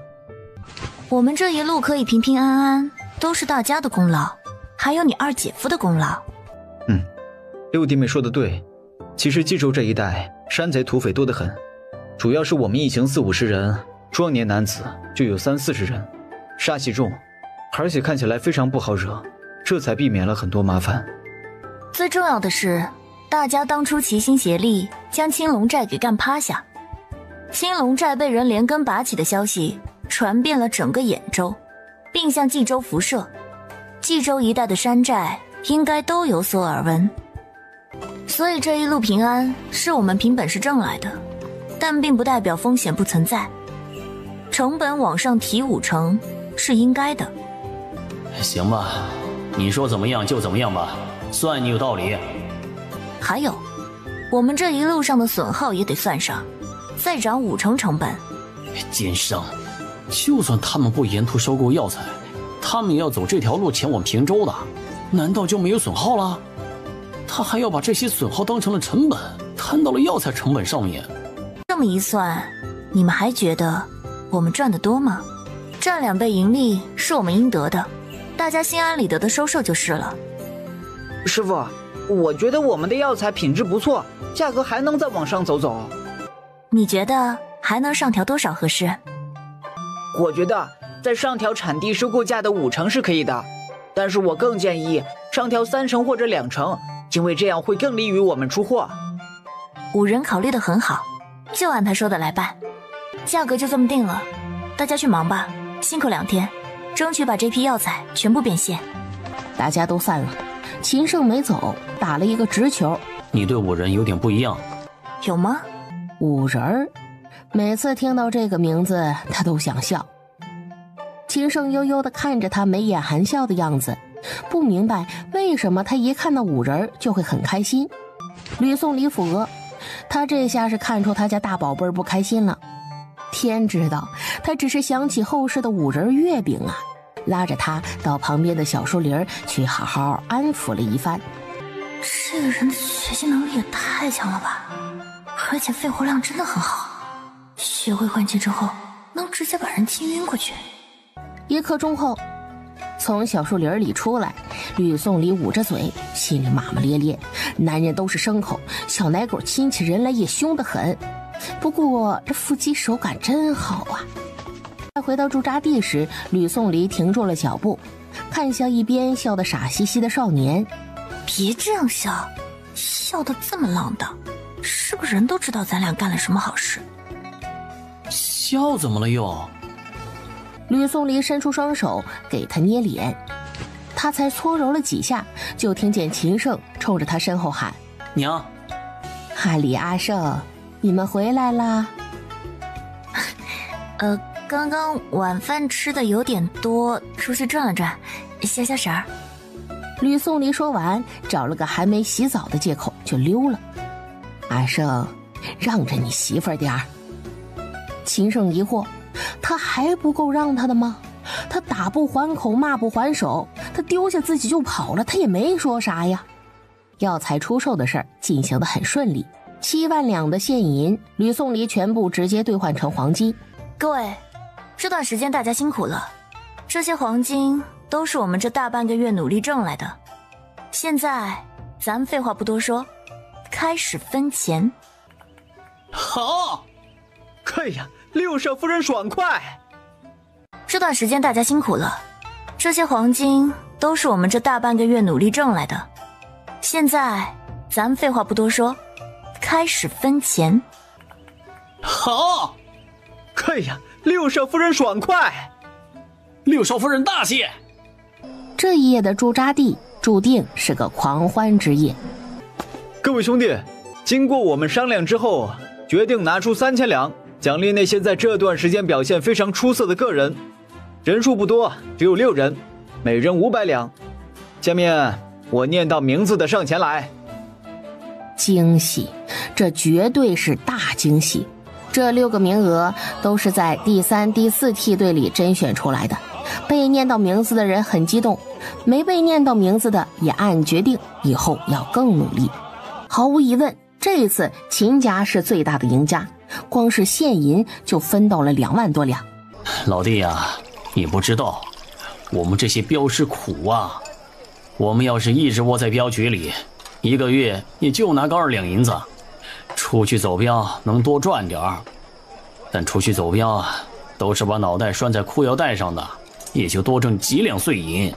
我们这一路可以平平安安，都是大家的功劳，还有你二姐夫的功劳。六弟妹说的对，其实冀州这一带山贼土匪多得很，主要是我们一行40-50人，壮年男子就有30-40人，煞气重，而且看起来非常不好惹，这才避免了很多麻烦。最重要的是，大家当初齐心协力将青龙寨给干趴下，青龙寨被人连根拔起的消息传遍了整个兖州，并向冀州辐射，冀州一带的山寨应该都有所耳闻。所以这一路平安是我们凭本事挣来的，但并不代表风险不存在，成本往上提5成是应该的。行吧，你说怎么样就怎么样吧，算你有道理。还有，我们这一路上的损耗也得算上，再涨5成成本。奸商，就算他们不沿途收购药材，他们也要走这条路前往平州的，难道就没有损耗了？他还要把这些损耗当成了成本，摊到了药材成本上面。这么一算，你们还觉得我们赚得多吗？赚2倍盈利是我们应得的，大家心安理得的收受就是了。师傅，我觉得我们的药材品质不错，价格还能再往上走走。你觉得还能上调多少合适？我觉得再上调产地收购价的5成是可以的，但是我更建议上调3成或者2成，因为这样会更利于我们出货。5人考虑得很好，就按他说的来办，价格就这么定了。大家去忙吧，辛苦2天，争取把这批药材全部变现。大家都散了，秦胜没走，打了一个直球。你对5人有点不一样。有吗？5人儿，每次听到这个名字他都想笑。秦胜悠悠地看着他眉眼含笑的样子，不明白为什么他一看到5人就会很开心。吕宋离抚额，他这下是看出他家大宝贝儿不开心了。天知道，他只是想起后世的5人月饼啊，拉着他到旁边的小树林去好好安抚了一番。这个人的学习能力也太强了吧，而且肺活量真的很好，学会换气之后能直接把人惊晕过去。1刻钟后，从小树林里出来，吕宋离捂着嘴，心里骂骂咧咧。男人都是牲口，小奶狗亲起人来也凶得很。不过这腹肌手感真好啊！回到驻扎地时，吕宋离停住了脚步，看向一边笑得傻兮兮的少年。别这样笑，笑得这么浪荡，是不是人都知道咱俩干了什么好事？笑怎么了又？吕宋离伸出双手给他捏脸，他才搓揉了几下，就听见秦胜冲着他身后喊：“娘！”阿里阿胜，你们回来啦？刚刚晚饭吃的有点多，出去转了转，消消食儿。吕宋离说完，找了个还没洗澡的借口就溜了。阿胜，让着你媳妇儿点儿。秦胜疑惑，他还不够让他的吗？他打不还口，骂不还手，他丢下自己就跑了，他也没说啥呀。药材出售的事儿进行得很顺利，7万两的现银，吕宋离全部直接兑换成黄金。各位，这段时间大家辛苦了，这些黄金都是我们这大半个月努力挣来的。现在咱们废话不多说，开始分钱。好，哎呀，六舍夫人爽快！这段时间大家辛苦了，这些黄金都是我们这大半个月努力挣来的。现在咱们废话不多说，开始分钱。好，哎呀，六舍夫人爽快！六少夫人大谢。这一夜的驻扎地注定是个狂欢之夜。各位兄弟，经过我们商量之后，决定拿出3000两，奖励那些在这段时间表现非常出色的个人。人数不多，只有6人，每人500两。下面我念到名字的上前来。惊喜，这绝对是大惊喜。这6个名额都是在第3、第4梯队里甄选出来的。被念到名字的人很激动，没被念到名字的也暗决定以后要更努力。毫无疑问，这一次秦家是最大的赢家，光是现银就分到了2万多两。老弟呀，你不知道，我们这些镖师苦啊！我们要是一直窝在镖局里，1个月也就拿个2两银子，出去走镖能多赚点儿，但出去走镖啊，都是把脑袋拴在裤腰带上的，也就多挣几两碎银。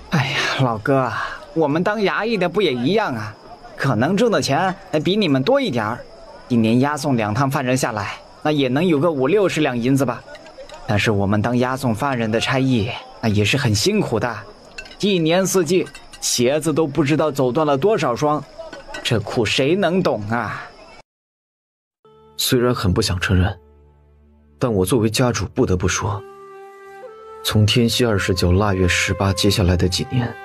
哎呀，老哥，我们当衙役的不也一样啊？可能挣的钱比你们多一点儿，一年押送2趟犯人下来，那也能有个50、60两银子吧。但是我们当押送犯人的差役，那也是很辛苦的，一年四季鞋子都不知道走断了多少双，这苦谁能懂啊？虽然很不想承认，但我作为家主不得不说，从天溪29腊月18接下来的几年，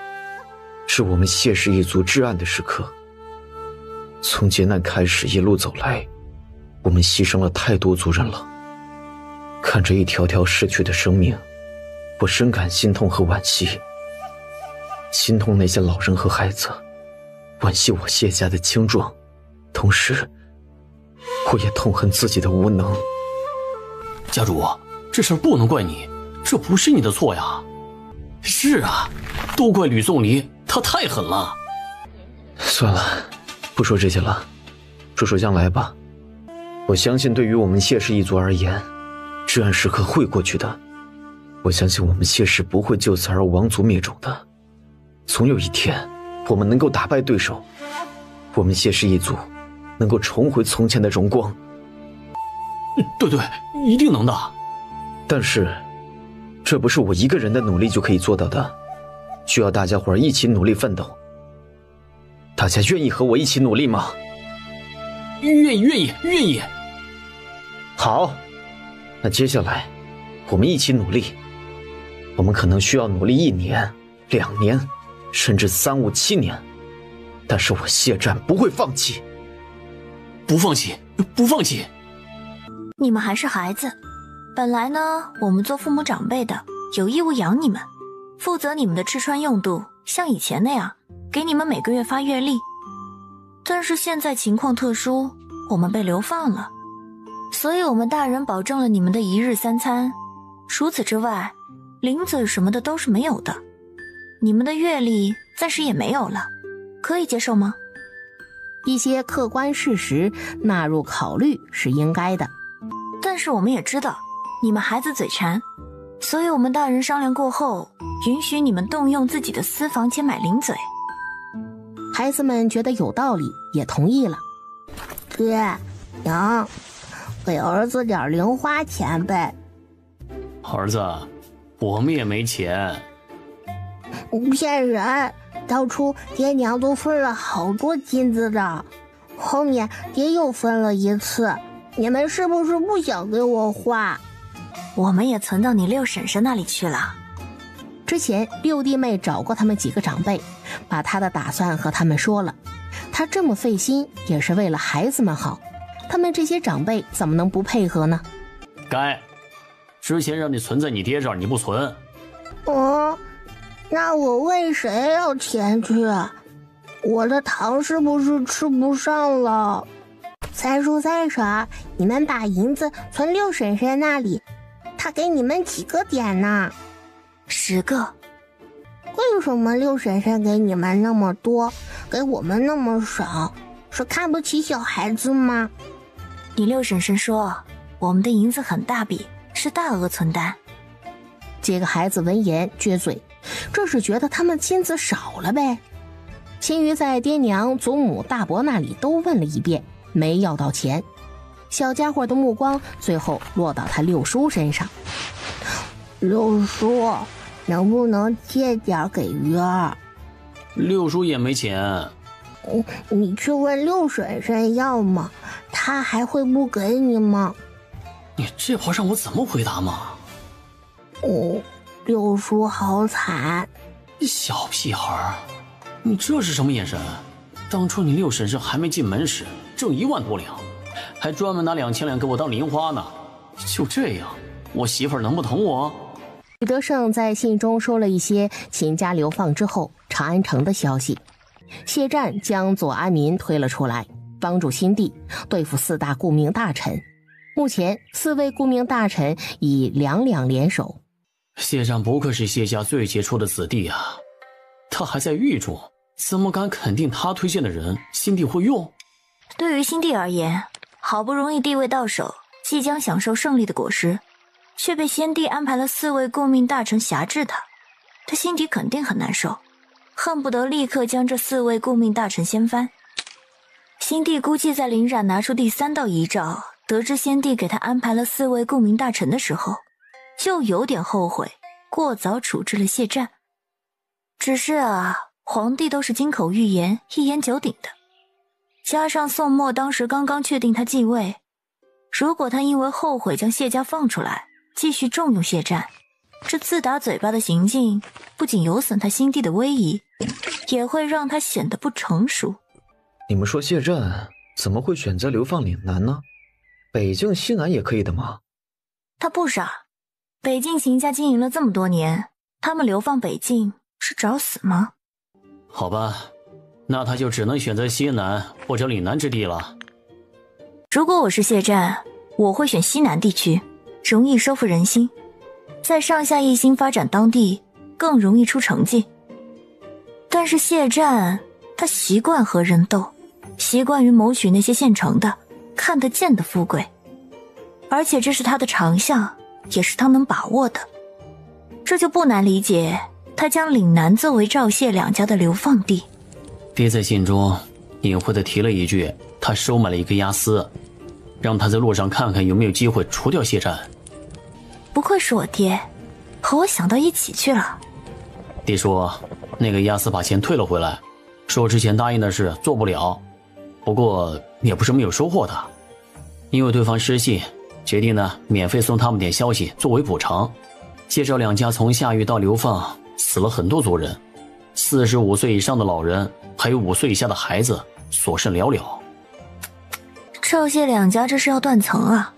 是我们谢氏一族至暗的时刻。从劫难开始一路走来，我们牺牲了太多族人了。看着一条条逝去的生命，我深感心痛和惋惜。心痛那些老人和孩子，惋惜我谢家的轻壮，同时我也痛恨自己的无能。家主，这事儿不能怪你，这不是你的错呀。是啊，都怪吕宋离，他太狠了。算了，不说这些了，说说将来吧。我相信对于我们谢氏一族而言，至暗时刻会过去的。我相信我们谢氏不会就此而亡族灭种的。总有一天，我们能够打败对手，我们谢氏一族能够重回从前的荣光。对对，一定能的。但是，这不是我一个人的努力就可以做到的，需要大家伙儿一起努力奋斗。大家愿意和我一起努力吗？愿意。好，那接下来我们一起努力。我们可能需要努力1年、2年，甚至3、5、7年，但是我谢战不会放弃。不放弃。你们还是孩子，本来呢，我们做父母长辈的有义务养你们，负责你们的吃穿用度，像以前那样给你们每个月发月例。但是现在情况特殊，我们被流放了，所以我们大人保证了你们的1日3餐，除此之外，零嘴什么的都是没有的。你们的月例暂时也没有了，可以接受吗？一些客观事实纳入考虑是应该的，但是我们也知道你们孩子嘴馋，所以我们大人商量过后，允许你们动用自己的私房钱买零嘴。孩子们觉得有道理，也同意了。哥，娘，给儿子点零花钱呗。儿子，我们也没钱。骗人！当初爹娘都分了好多金子的，后面爹又分了一次，你们是不是不想给我花？我们也存到你六婶婶那里去了。之前六弟妹找过他们几个长辈，把他的打算和他们说了。他这么费心也是为了孩子们好，他们这些长辈怎么能不配合呢？该，之前让你存在你爹这儿，你不存。那我为谁要钱去？我的糖是不是吃不上了？三叔三婶，你们把银子存六婶婶那里，她给你们几个点呢？10个。为什么六婶婶给你们那么多，给我们那么少？是看不起小孩子吗？你六婶婶说我们的银子很大笔，是大额存单。几个孩子闻言撅嘴，这是觉得他们金子少了呗。秦瑜在爹娘、祖母、大伯那里都问了一遍，没要到钱。小家伙的目光最后落到他六叔身上。六叔，能不能借点给鱼儿？六叔也没钱。你去问六婶婶要吗？她还会不给你吗？你这话让我怎么回答嘛？六叔好惨。小屁孩，你这是什么眼神？当初你六婶婶还没进门时挣1万多两，还专门拿2000两给我当零花呢。就这样，我媳妇儿能不疼我？许德胜在信中说了一些秦家流放之后长安城的消息。谢战将左安民推了出来，帮助新帝对付4大顾命大臣。目前4位顾命大臣以2两联手。谢战不愧是谢家最杰出的子弟啊，他还在狱中，怎么敢肯定他推荐的人新帝会用？对于新帝而言，好不容易地位到手，即将享受胜利的果实，却被先帝安排了4位顾命大臣辖制他心底肯定很难受，恨不得立刻将这4位顾命大臣掀翻。新帝估计在林冉拿出第3道遗诏，得知先帝给他安排了4位顾命大臣的时候，就有点后悔过早处置了谢战。只是皇帝都是金口玉言，一言九鼎的，加上宋墨当时刚刚确定他继位，如果他因为后悔将谢家放出来，继续重用谢战，这自打嘴巴的行径不仅有损他新帝的威仪，也会让他显得不成熟。你们说谢战怎么会选择流放岭南呢？北境西南也可以的吗？他不傻，北境秦家经营了这么多年，他们流放北境是找死吗？好吧，那他就只能选择西南或者岭南之地了。如果我是谢战，我会选西南地区，容易收服人心，在上下一心发展当地，更容易出成绩。但是谢战，他习惯和人斗，习惯于谋取那些现成的、看得见的富贵，而且这是他的长项，也是他能把握的。这就不难理解他将岭南作为赵谢两家的流放地。爹在信中隐晦地提了一句，他收买了一个押司，让他在路上看看有没有机会除掉谢战。不愧是我爹，和我想到一起去了。爹说那个押司把钱退了回来，说之前答应的事做不了，不过也不是没有收获的，因为对方失信，决定呢免费送他们点消息作为补偿。谢赵两家从下狱到流放死了很多族人，45岁以上的老人还有5岁以下的孩子所剩寥寥。赵谢两家这是要断层啊，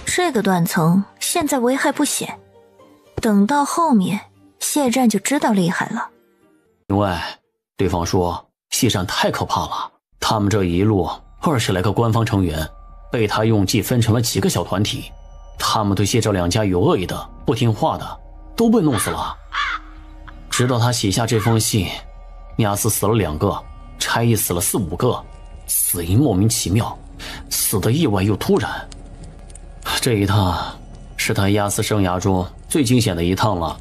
这个断层现在危害不显，等到后面谢战就知道厉害了。另外对方说谢战太可怕了，他们这一路20来个官方成员被他用计分成了几个小团体，他们对谢赵两家有恶意的、不听话的都被弄死了。直到他写下这封信，押司死了2个，差役死了4、5个，死因莫名其妙，死的意外又突然。这一趟是他押司生涯中最惊险的一趟了。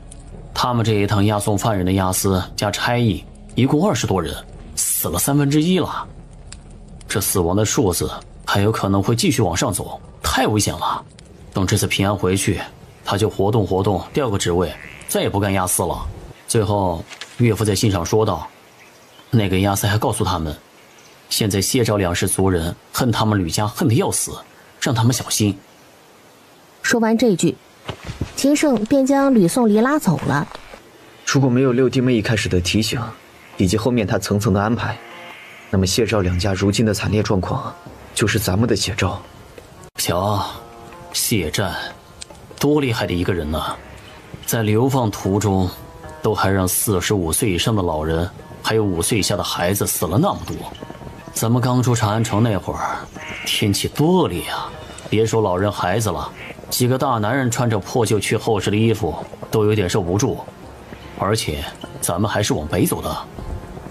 他们这一趟押送犯人的押司加差役一共20多人，死了1/3了。这死亡的数字还有可能会继续往上走，太危险了。等这次平安回去，他就活动活动，调个职位，再也不干押司了。最后岳父在信上说道，那个押司还告诉他们，现在谢赵两氏族人恨他们吕家恨得要死，让他们小心。说完这句，秦胜便将吕宋离拉走了。如果没有六弟妹一开始的提醒，以及后面他层层的安排，那么谢赵两家如今的惨烈状况，就是咱们的写照。瞧，谢战，多厉害的一个人呐！在流放途中，都还让45岁以上的老人，还有5岁以下的孩子死了那么多。咱们刚出长安城那会儿，天气多恶劣啊！别说老人孩子了，几个大男人穿着破旧去厚实的衣服，都有点受不住。而且咱们还是往北走的，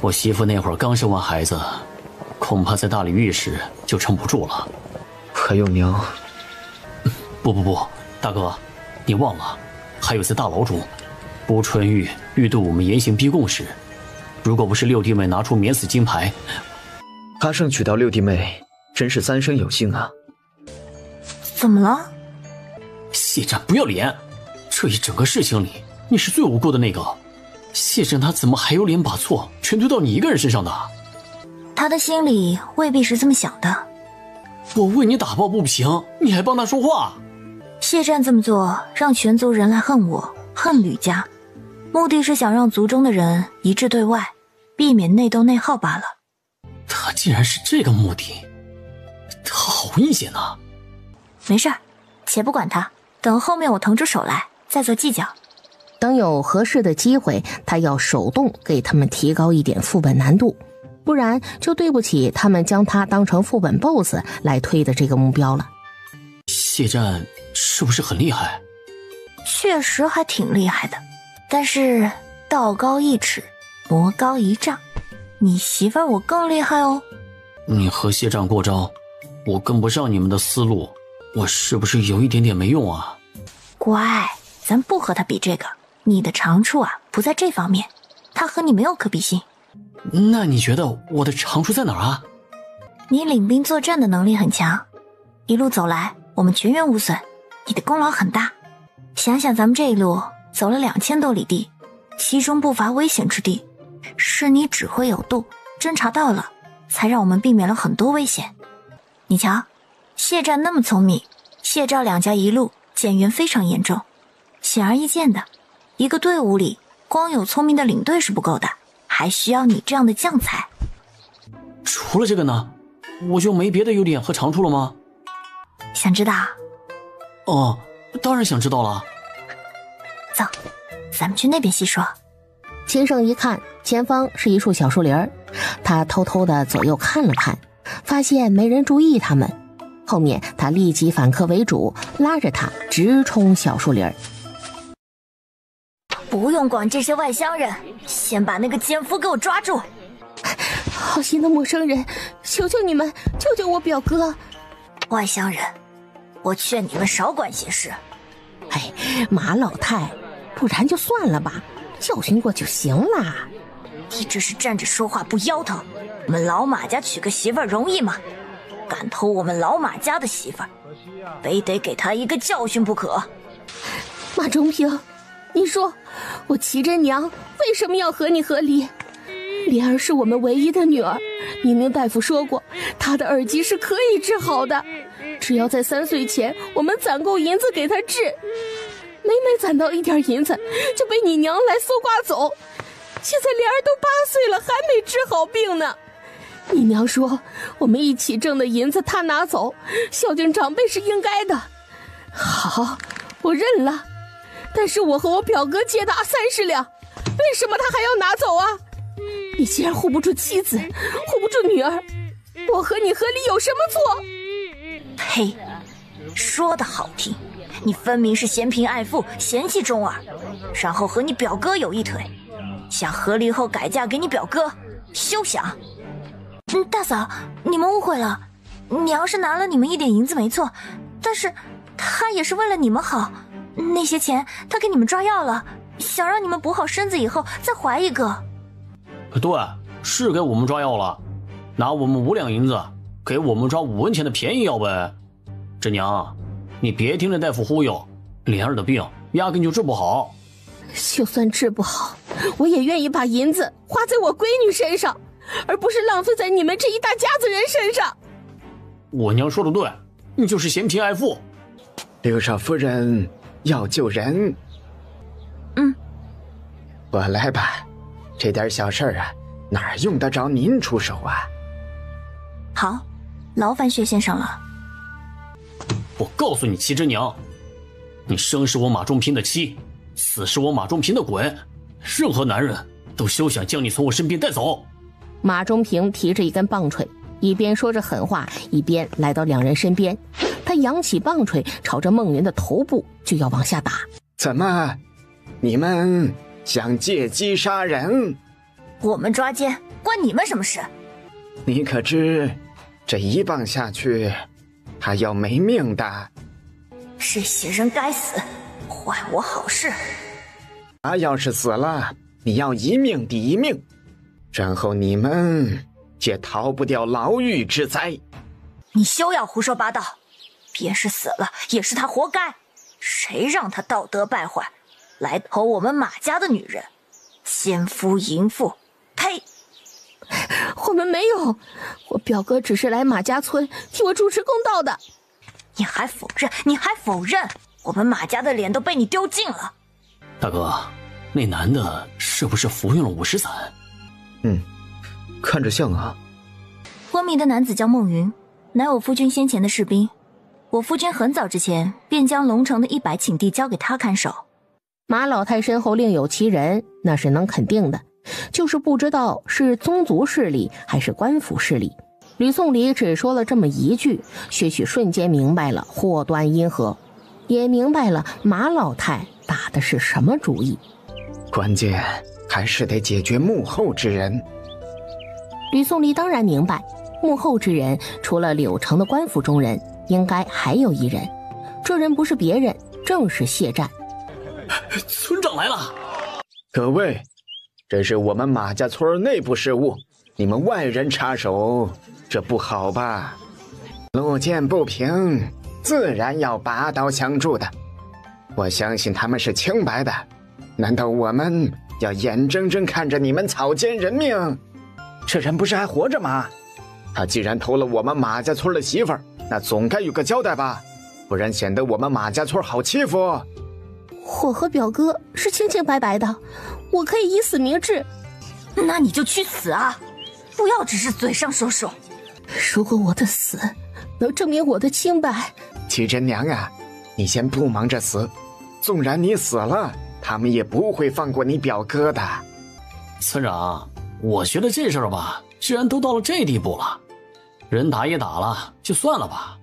我媳妇那会儿刚生完孩子，恐怕在大理御史就撑不住了。还有娘。不，大哥，你忘了，还有在大牢中，卜春玉欲对我们严刑逼供时，如果不是六弟妹拿出免死金牌，阿胜娶到六弟妹，真是三生有幸啊。怎么了？谢战不要脸！这一整个事情里，你是最无辜的那个。谢战他怎么还有脸把错全推到你一个人身上的？他的心里未必是这么想的。我为你打抱不平，你还帮他说话？谢战这么做，让全族人来恨我，恨吕家，目的是想让族中的人一致对外，避免内斗内耗罢了。他竟然是这个目的，他好阴险啊！没事儿，且不管他，等后面我腾出手来，再做计较。等有合适的机会，他要手动给他们提高一点副本难度，不然就对不起他们将他当成副本 BOSS 来推的这个目标了。谢战是不是很厉害？确实还挺厉害的，但是道高一尺，魔高一丈，你媳妇儿我更厉害哦。你和谢战过招，我跟不上你们的思路，我是不是有一点点没用啊？乖，咱不和他比这个，你的长处啊不在这方面，他和你没有可比性。那你觉得我的长处在哪儿啊？你领兵作战的能力很强，一路走来我们全员无损，你的功劳很大。想想咱们这一路走了2000多里地，其中不乏危险之地，是你指挥有度，侦察到了，才让我们避免了很多危险。你瞧，谢战那么聪明，谢赵两家一路减员非常严重。显而易见的，一个队伍里光有聪明的领队是不够的，还需要你这样的将才。除了这个呢，我就没别的优点和长处了吗？想知道？哦，当然想知道了。走，咱们去那边细说。秦胜一看前方是一处小树林，他偷偷的左右看了看，发现没人注意他们。后面他立即反客为主，拉着他直冲小树林。不用管这些外乡人，先把那个奸夫给我抓住！好心的陌生人，求求你们，救救我表哥！外乡人，我劝你们少管闲事。哎，马老太，不然就算了吧，教训过就行了。你这是站着说话不腰疼？我们老马家娶个媳妇儿容易吗？敢偷我们老马家的媳妇儿，非得给他一个教训不可。马中平，你说我齐真娘为什么要和你和离？莲儿是我们唯一的女儿，明明大夫说过她的耳疾是可以治好的，只要在3岁前我们攒够银子给她治。每攒到一点银子就被你娘来搜刮走，现在莲儿都8岁了还没治好病呢。你娘说我们一起挣的银子她拿走，孝敬长辈是应该的。好，我认了，但是我和我表哥借的30两，为什么他还要拿走啊？你既然护不住妻子，护不住女儿，我和你和离有什么错？呸！说得好听，你分明是嫌贫爱富，嫌弃中儿，然后和你表哥有一腿，想和离后改嫁给你表哥，休想！大嫂，你们误会了，娘是拿了你们一点银子没错，但是她也是为了你们好，那些钱她给你们抓药了，想让你们补好身子以后再怀一个。对，是给我们抓药了，拿我们5两银子给我们抓5文钱的便宜药呗。真娘，你别听着大夫忽悠，莲儿的病压根就治不好。就算治不好，我也愿意把银子花在我闺女身上，而不是浪费在你们这一大家子人身上。我娘说的对，你就是嫌贫爱富。六少夫人，要救人。我来吧，这点小事啊，哪用得着您出手啊？好，劳烦薛先生了。我告诉你齐真娘，你生是我马中平的妻，死是我马中平的鬼，任何男人都休想将你从我身边带走。马中平提着一根棒槌，一边说着狠话，一边来到两人身边。他扬起棒槌，朝着孟云的头部就要往下打。怎么，你们想借机杀人？我们抓奸，关你们什么事？你可知，这一棒下去，他要没命的。这些人该死，坏我好事。他要是死了，你要一命抵一命，然后你们也逃不掉牢狱之灾。你休要胡说八道，便是死了，也是他活该。谁让他道德败坏，来偷我们马家的女人，奸夫淫妇！呸！我们没有，我表哥只是来马家村替我主持公道的。你还否认？你还否认？我们马家的脸都被你丢尽了。大哥，那男的是不是服用了50散？看着像啊。昏迷的男子叫孟云，乃我夫君先前的士兵。我夫君很早之前便将龙城的100顷地交给他看守。马老太身后另有其人，那是能肯定的，就是不知道是宗族势力还是官府势力。吕颂礼只说了这么一句，薛许瞬间明白了祸端因何，也明白了马老太打的是什么主意。关键还是得解决幕后之人。吕颂礼当然明白，幕后之人除了柳城的官府中人，应该还有一人，这人不是别人，正是谢战。村长来了。各位，这是我们马家村内部事务，你们外人插手，这不好吧？路见不平，自然要拔刀相助的。我相信他们是清白的，难道我们要眼睁睁看着你们草菅人命？这人不是还活着吗？他既然偷了我们马家村的媳妇儿，那总该有个交代吧，不然显得我们马家村好欺负。我和表哥是清清白白的，我可以以死明志。那你就去死啊！不要只是嘴上说说。如果我的死能证明我的清白，齐真娘啊，你先不忙着死，纵然你死了，他们也不会放过你表哥的。村长，我觉得这事儿吧，既然都到了这地步了，人打也打了，就算了吧，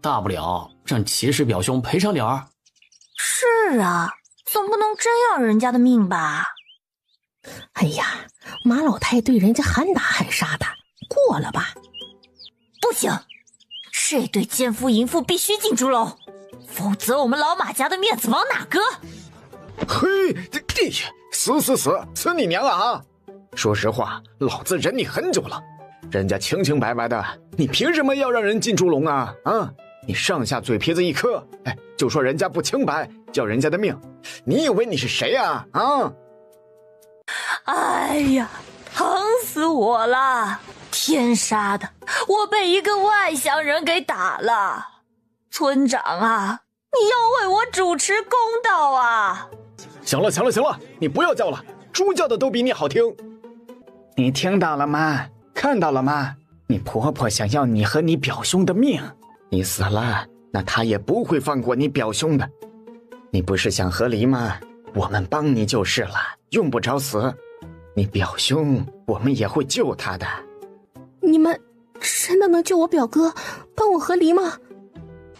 大不了让齐氏表兄赔偿点儿。是啊，总不能真要人家的命吧？哎呀，马老太对人家喊打喊杀的，过了吧？不行，这对奸夫淫妇必须进猪笼，否则我们老马家的面子往哪搁？嘿，死你娘啊！说实话，老子忍你很久了，人家清清白白的，你凭什么要让人进猪笼啊？啊！你上下嘴皮子一磕，就说人家不清白，叫人家的命，你以为你是谁啊？啊！哎呀，疼死我了！天杀的，我被一个外乡人给打了！村长啊，你要为我主持公道啊！行了，你不要叫了，猪叫的都比你好听。你听到了吗？看到了吗？你婆婆想要你和你表兄的命，你死了，那她也不会放过你表兄的。你不是想和离吗？我们帮你就是了，用不着死。你表兄，我们也会救他的。你们真的能救我表哥，帮我和离吗？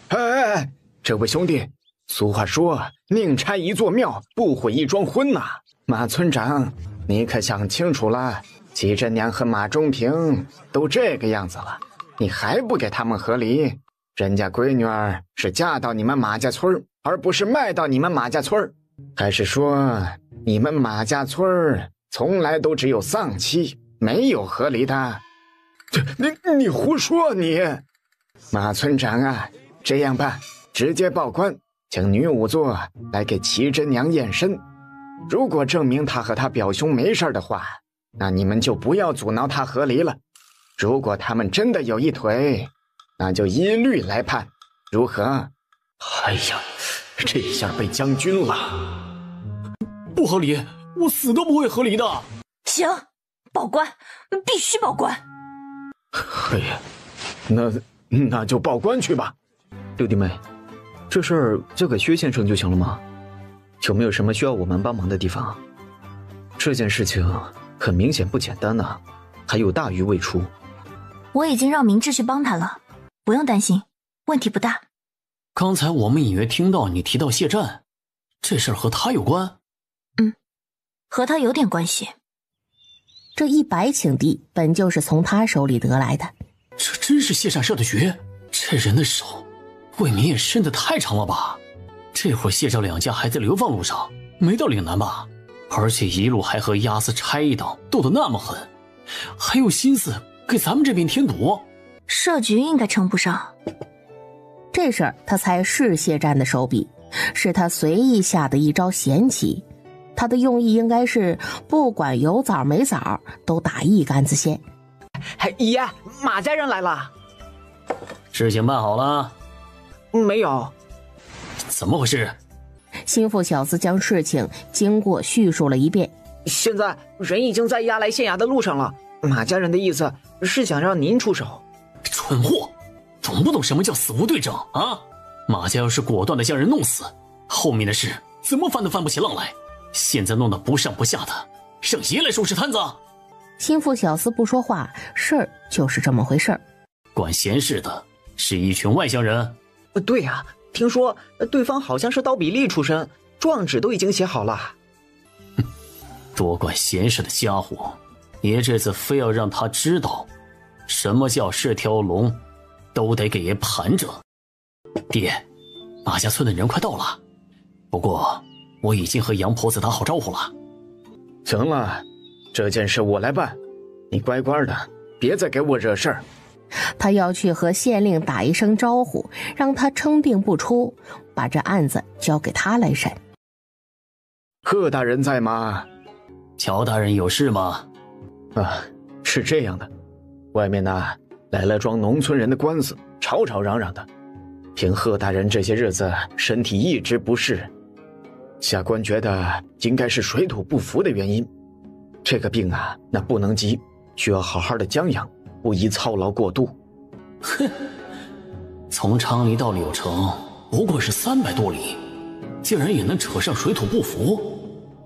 哎，这位兄弟，俗话说，宁拆一座庙，不毁一桩婚呐。马村长，你可想清楚了？齐真娘和马中平都这个样子了，你还不给他们和离？人家闺女儿是嫁到你们马家村，而不是卖到你们马家村。还是说你们马家村从来都只有丧妻，没有和离的？你胡说你！马村长啊，这样吧，直接报官，请女仵作来给齐真娘验身。如果证明他和他表兄没事的话，那你们就不要阻挠他和离了。如果他们真的有一腿，那就一律来判，如何？哎呀，这下被将军了。不合理，我死都不会合理的。行，报官，必须报官。嘿呀，那就报官去吧。六弟妹，这事儿交给薛先生就行了吗？有没有什么需要我们帮忙的地方？这件事情很明显不简单呐，还有大鱼未出。我已经让明智去帮他了，不用担心，问题不大。刚才我们隐约听到你提到谢战，这事儿和他有关？和他有点关系。这100顷地本就是从他手里得来的。这真是谢战设的局？这人的手未免也伸得太长了吧？这会儿谢赵两家还在流放路上，没到岭南吧？而且一路还和押司差役等斗得那么狠，还有心思给咱们这边添堵？设局应该称不上。这事儿他猜是谢战的手笔，是他随意下的一招闲棋。他的用意应该是不管有枣没枣都打一竿子线。爷，马家人来了。事情办好了？没有。怎么回事？心腹小子将事情经过叙述了一遍。现在人已经在押来县衙的路上了，马家人的意思是想让您出手。蠢货，懂不懂什么叫死无对证啊？马家要是果断的将人弄死，后面的事怎么翻都翻不起浪来。现在弄得不上不下的，让爷来收拾摊子。心腹小厮不说话，事儿就是这么回事儿。管闲事的是一群外乡人。对呀，听说对方好像是刀比利出身，状纸都已经写好了。多管闲事的家伙，爷这次非要让他知道什么叫是条龙，都得给爷盘着。爹，马家村的人快到了，不过我已经和杨婆子打好招呼了。行了，这件事我来办，你乖乖的，别再给我惹事儿。他要去和县令打一声招呼，让他称病不出，把这案子交给他来审。贺大人在吗？乔大人有事吗？是这样的，外面呢来了桩农村人的官司，吵吵嚷嚷的。凭贺大人这些日子身体一直不适，下官觉得应该是水土不服的原因。这个病啊，那不能急，需要好好的将养，不宜操劳过度。哼，从昌黎到柳城不过是300多里，竟然也能扯上水土不服。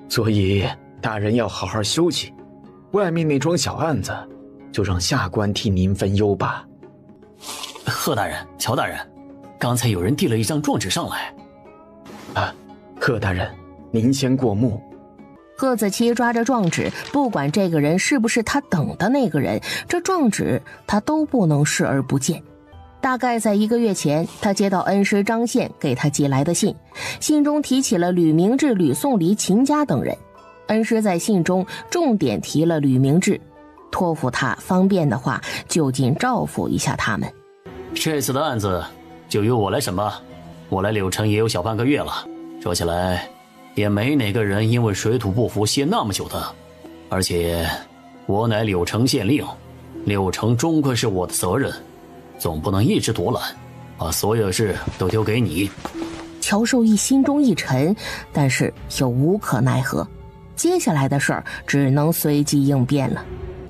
所以大人要好好休息，外面那桩小案子就让下官替您分忧吧。贺大人，乔大人，刚才有人递了一张状纸上来。贺大人，您先过目。贺子期抓着状纸，不管这个人是不是他等的那个人，这状纸他都不能视而不见。大概在1个月前，他接到恩师张宪给他寄来的信，信中提起了吕明志、吕颂离、秦家等人。恩师在信中重点提了吕明志，托付他方便的话就近照拂一下他们。这次的案子就由我来审吧，我来柳城也有小半个月了，说起来也没哪个人因为水土不服歇那么久的。而且我乃柳城县令，柳城终归是我的责任，总不能一直躲懒，把所有事都丢给你。乔寿义心中一沉，但是又无可奈何，接下来的事儿只能随机应变了。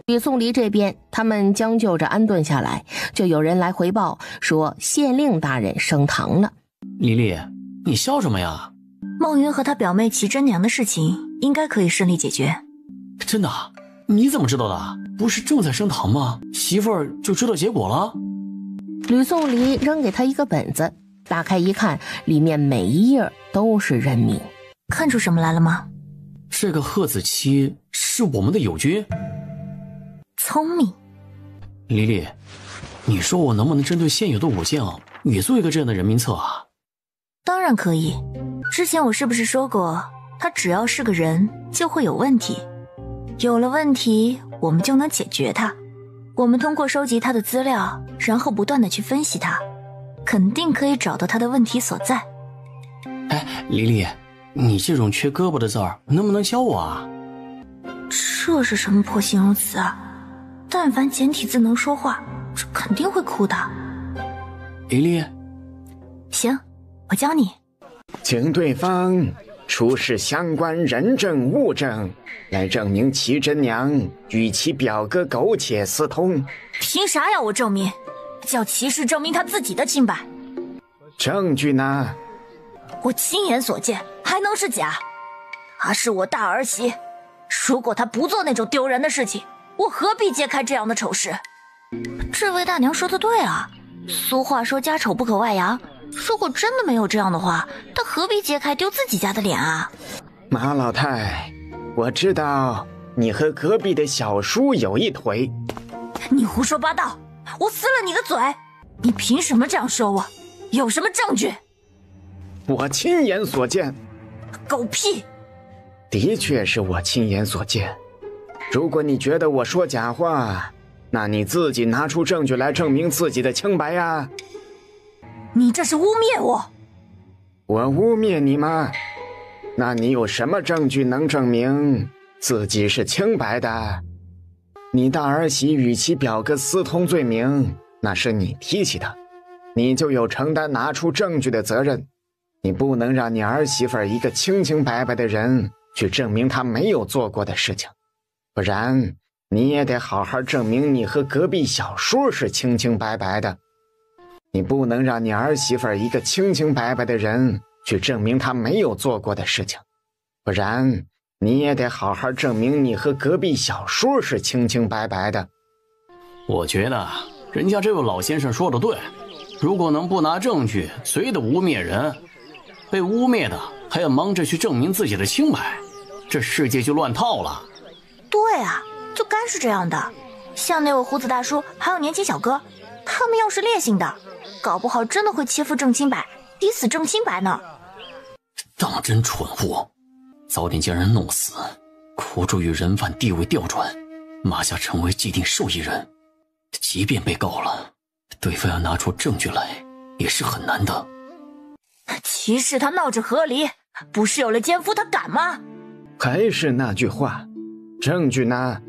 吕颂离这边，他们将就着安顿下来，就有人来回报说县令大人升堂了。丽丽，你笑什么呀？孟云和他表妹齐真娘的事情应该可以顺利解决。真的？你怎么知道的？不是正在升堂吗？媳妇儿就知道结果了？吕颂离扔给他一个本子，打开一看，里面每一页都是人名。看出什么来了吗？这个贺子期是我们的友军。聪明。丽丽，你说我能不能针对现有的武将也做一个这样的人名册啊？当然可以，之前我是不是说过，他只要是个人就会有问题，有了问题我们就能解决他。我们通过收集他的资料，然后不断的去分析他，肯定可以找到他的问题所在。丽丽，你这种缺胳膊的字儿能不能教我啊？这是什么破形容词啊？但凡简体字能说话，这肯定会哭的。丽丽，行，我教你。请对方出示相关人证物证，来证明齐真娘与其表哥苟且私通。凭啥要我证明？叫骑士证明他自己的清白。证据呢？我亲眼所见，还能是假？她是我大儿媳，如果她不做那种丢人的事情，我何必揭开这样的丑事？这位大娘说的对啊，俗话说家丑不可外扬，如果真的没有这样的话，她何必揭开丢自己家的脸啊？马老太，我知道你和隔壁的小叔有一腿。你胡说八道，我撕了你的嘴！你凭什么这样说我？有什么证据？我亲眼所见。狗屁！的确是我亲眼所见。如果你觉得我说假话，那你自己拿出证据来证明自己的清白呀！你这是污蔑我！我污蔑你吗？那你有什么证据能证明自己是清白的？你大儿媳与其表哥私通罪名，那是你提起的，你就有承担拿出证据的责任。你不能让你儿媳妇一个清清白白的人去证明她没有做过的事情，不然你也得好好证明你和隔壁小叔是清清白白的。你不能让你儿媳妇一个清清白白的人去证明她没有做过的事情，不然你也得好好证明你和隔壁小叔是清清白白的。我觉得人家这位老先生说的对，如果能不拿证据随意的污蔑人，被污蔑的还要忙着去证明自己的清白，这世界就乱套了。对啊，就该是这样的。像那位胡子大叔还有年轻小哥，他们要是烈性的，搞不好真的会欺负正清白，抵死正清白呢。当真蠢物，早点将人弄死，苦助于人犯地位调转，马下成为既定受益人。即便被告了，对方要拿出证据来也是很难的。骑士他闹着和离，不是有了奸夫他敢吗？还是那句话，证据呢？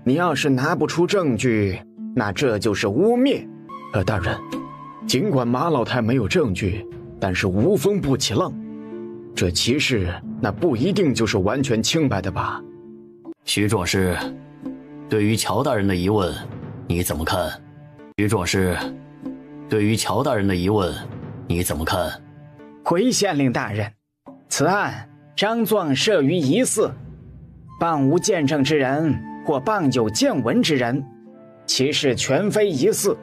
你要是拿不出证据，那这就是污蔑。大人，尽管马老太没有证据，但是无风不起浪，这骑士那不一定就是完全清白的吧？徐壮士，对于乔大人的疑问你怎么看？徐壮士，对于乔大人的疑问你怎么看？回县令大人，此案张状设于疑似，傍无见证之人或傍有见闻之人，其事全非疑似，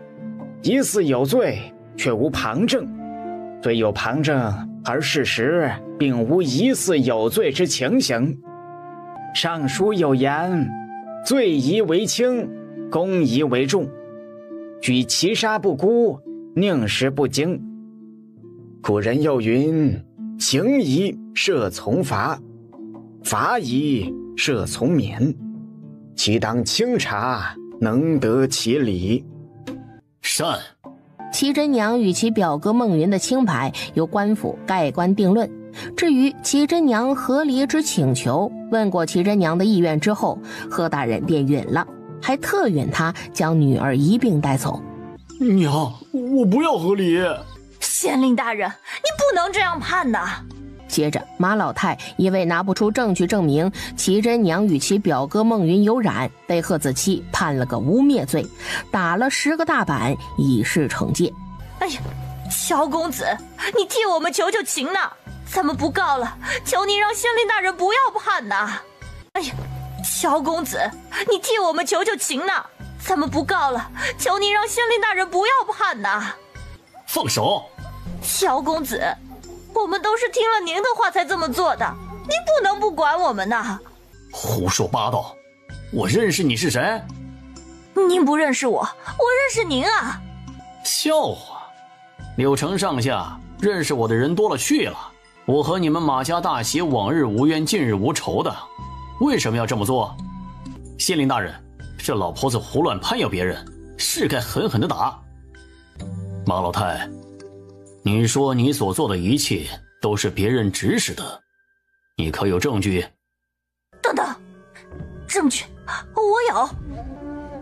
疑似有罪却无旁证，虽有旁证而事实并无疑似有罪之情形。上书有言，罪疑为轻，公疑为重，举其杀不辜，宁实不惊。古人又云，刑疑摄从罚，罚疑摄从免，其当清查，能得其理。善。齐真娘与其表哥孟云的清白由官府盖棺定论，至于齐真娘和离之请求，问过齐真娘的意愿之后，贺大人便允了，还特允他将女儿一并带走。娘，我不要和离。县令大人，你不能这样判的。接着马老太因为拿不出证据证明齐真娘与其表哥孟云有染，被贺子期判了个污蔑罪，打了10个大板以示惩戒。哎呀，乔公子，你替我们求求情呐！咱们不告了，求你让县令大人不要判呐！哎呀，乔公子，你替我们求求情呐！咱们不告了，求你让县令大人不要判呐！放手！乔公子，我们都是听了您的话才这么做的，您不能不管我们呐！胡说八道！我认识你是谁？您不认识我，我认识您啊！笑话！柳城上下认识我的人多了去了，我和你们马家大喜往日无冤，近日无仇的，为什么要这么做？县令大人，这老婆子胡乱攀咬别人，是该狠狠的打。马老太，你说你所做的一切都是别人指使的，你可有证据？等等，证据我有。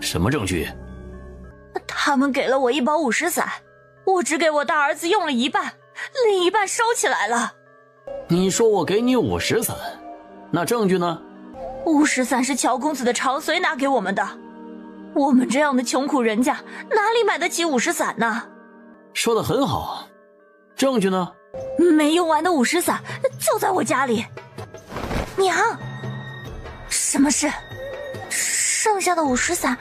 什么证据？他们给了我一包50散，我只给我大儿子用了一半，另一半烧起来了。你说我给你50散，那证据呢？50散是乔公子的长随拿给我们的，我们这样的穷苦人家哪里买得起50散呢？说得很好，证据呢？没用完的50散就在我家里。娘，什么事？剩下的50散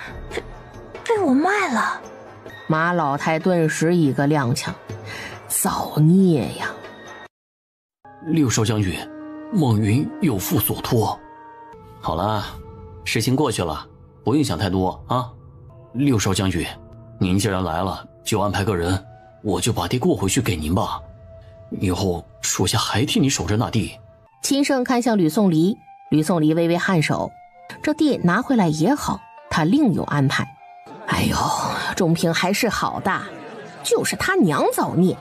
被我卖了。马老太顿时一个踉跄，造孽呀！六少将军，孟云有负所托。好了，事情过去了，不用想太多啊。六少将军，您既然来了，就安排个人，我就把地过回去给您吧。以后属下还替你守着那地。秦胜看向吕宋离，吕宋离微微颔首，这地拿回来也好，他另有安排。哎呦，钟平还是好的，就是他娘造孽，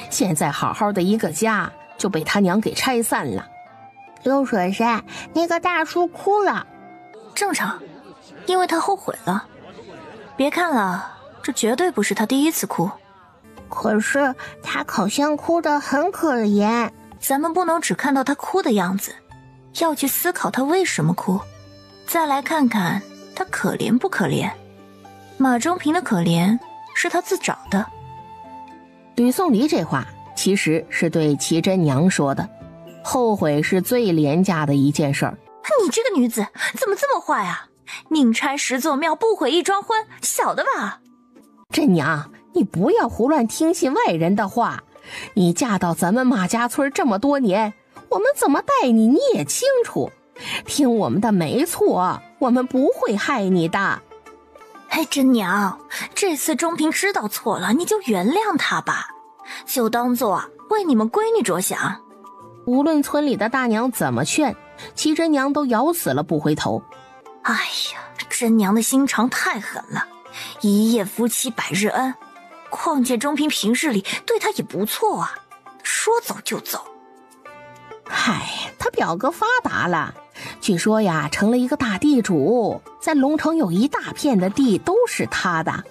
现在好好的一个家就被他娘给拆散了。流水山，那个大叔哭了。正常，因为他后悔了。别看了，这绝对不是他第一次哭。可是他好像哭得很可怜。咱们不能只看到他哭的样子，要去思考他为什么哭，再来看看他可怜不可怜。马中平的可怜是他自找的。吕宋离这话其实是对齐真娘说的，后悔是最廉价的一件事儿。你这个女子怎么这么坏啊？宁拆10座庙，不毁1桩婚，晓得吧？真娘，你不要胡乱听信外人的话。你嫁到咱们马家村这么多年，我们怎么待你你也清楚。听我们的没错，我们不会害你的。哎，真娘，这次钟平知道错了，你就原谅他吧，就当做为你们闺女着想。无论村里的大娘怎么劝，齐真娘都咬死了不回头。哎呀，真娘的心肠太狠了，一夜夫妻百日恩，况且钟平平日里对她也不错啊，说走就走。嗨，他表哥发达了，据说呀成了一个大地主，在龙城有一大片的地都是他的，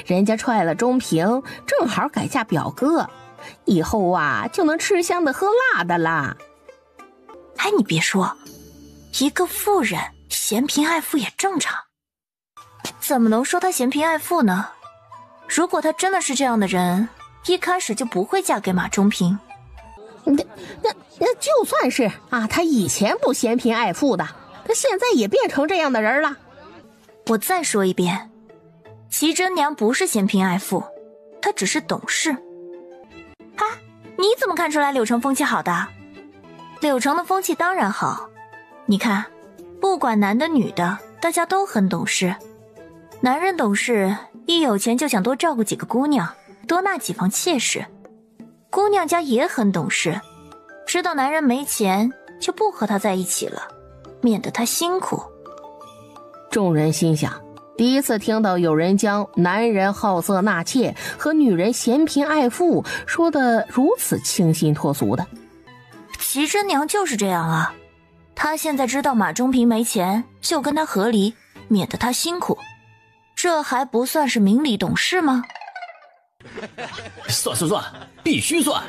人家踹了钟平，正好改嫁表哥，以后啊就能吃香的喝辣的啦。哎，你别说，一个妇人嫌贫爱富也正常。怎么能说她嫌贫爱富呢？如果她真的是这样的人，一开始就不会嫁给马中平。那就算是啊，他以前不嫌贫爱富的，他现在也变成这样的人了。我再说一遍，齐真娘不是嫌贫爱富，她只是懂事。啊，你怎么看出来柳城风气好的？柳城的风气当然好，你看，不管男的女的，大家都很懂事。男人懂事，一有钱就想多照顾几个姑娘，多纳几房妾室。姑娘家也很懂事，知道男人没钱就不和他在一起了，免得他辛苦。众人心想，第一次听到有人将男人好色纳妾和女人嫌贫爱富说得如此清新脱俗的。齐真娘就是这样啊，她现在知道马中平没钱，就跟他和离，免得他辛苦，这还不算是明理懂事吗？算，必须算。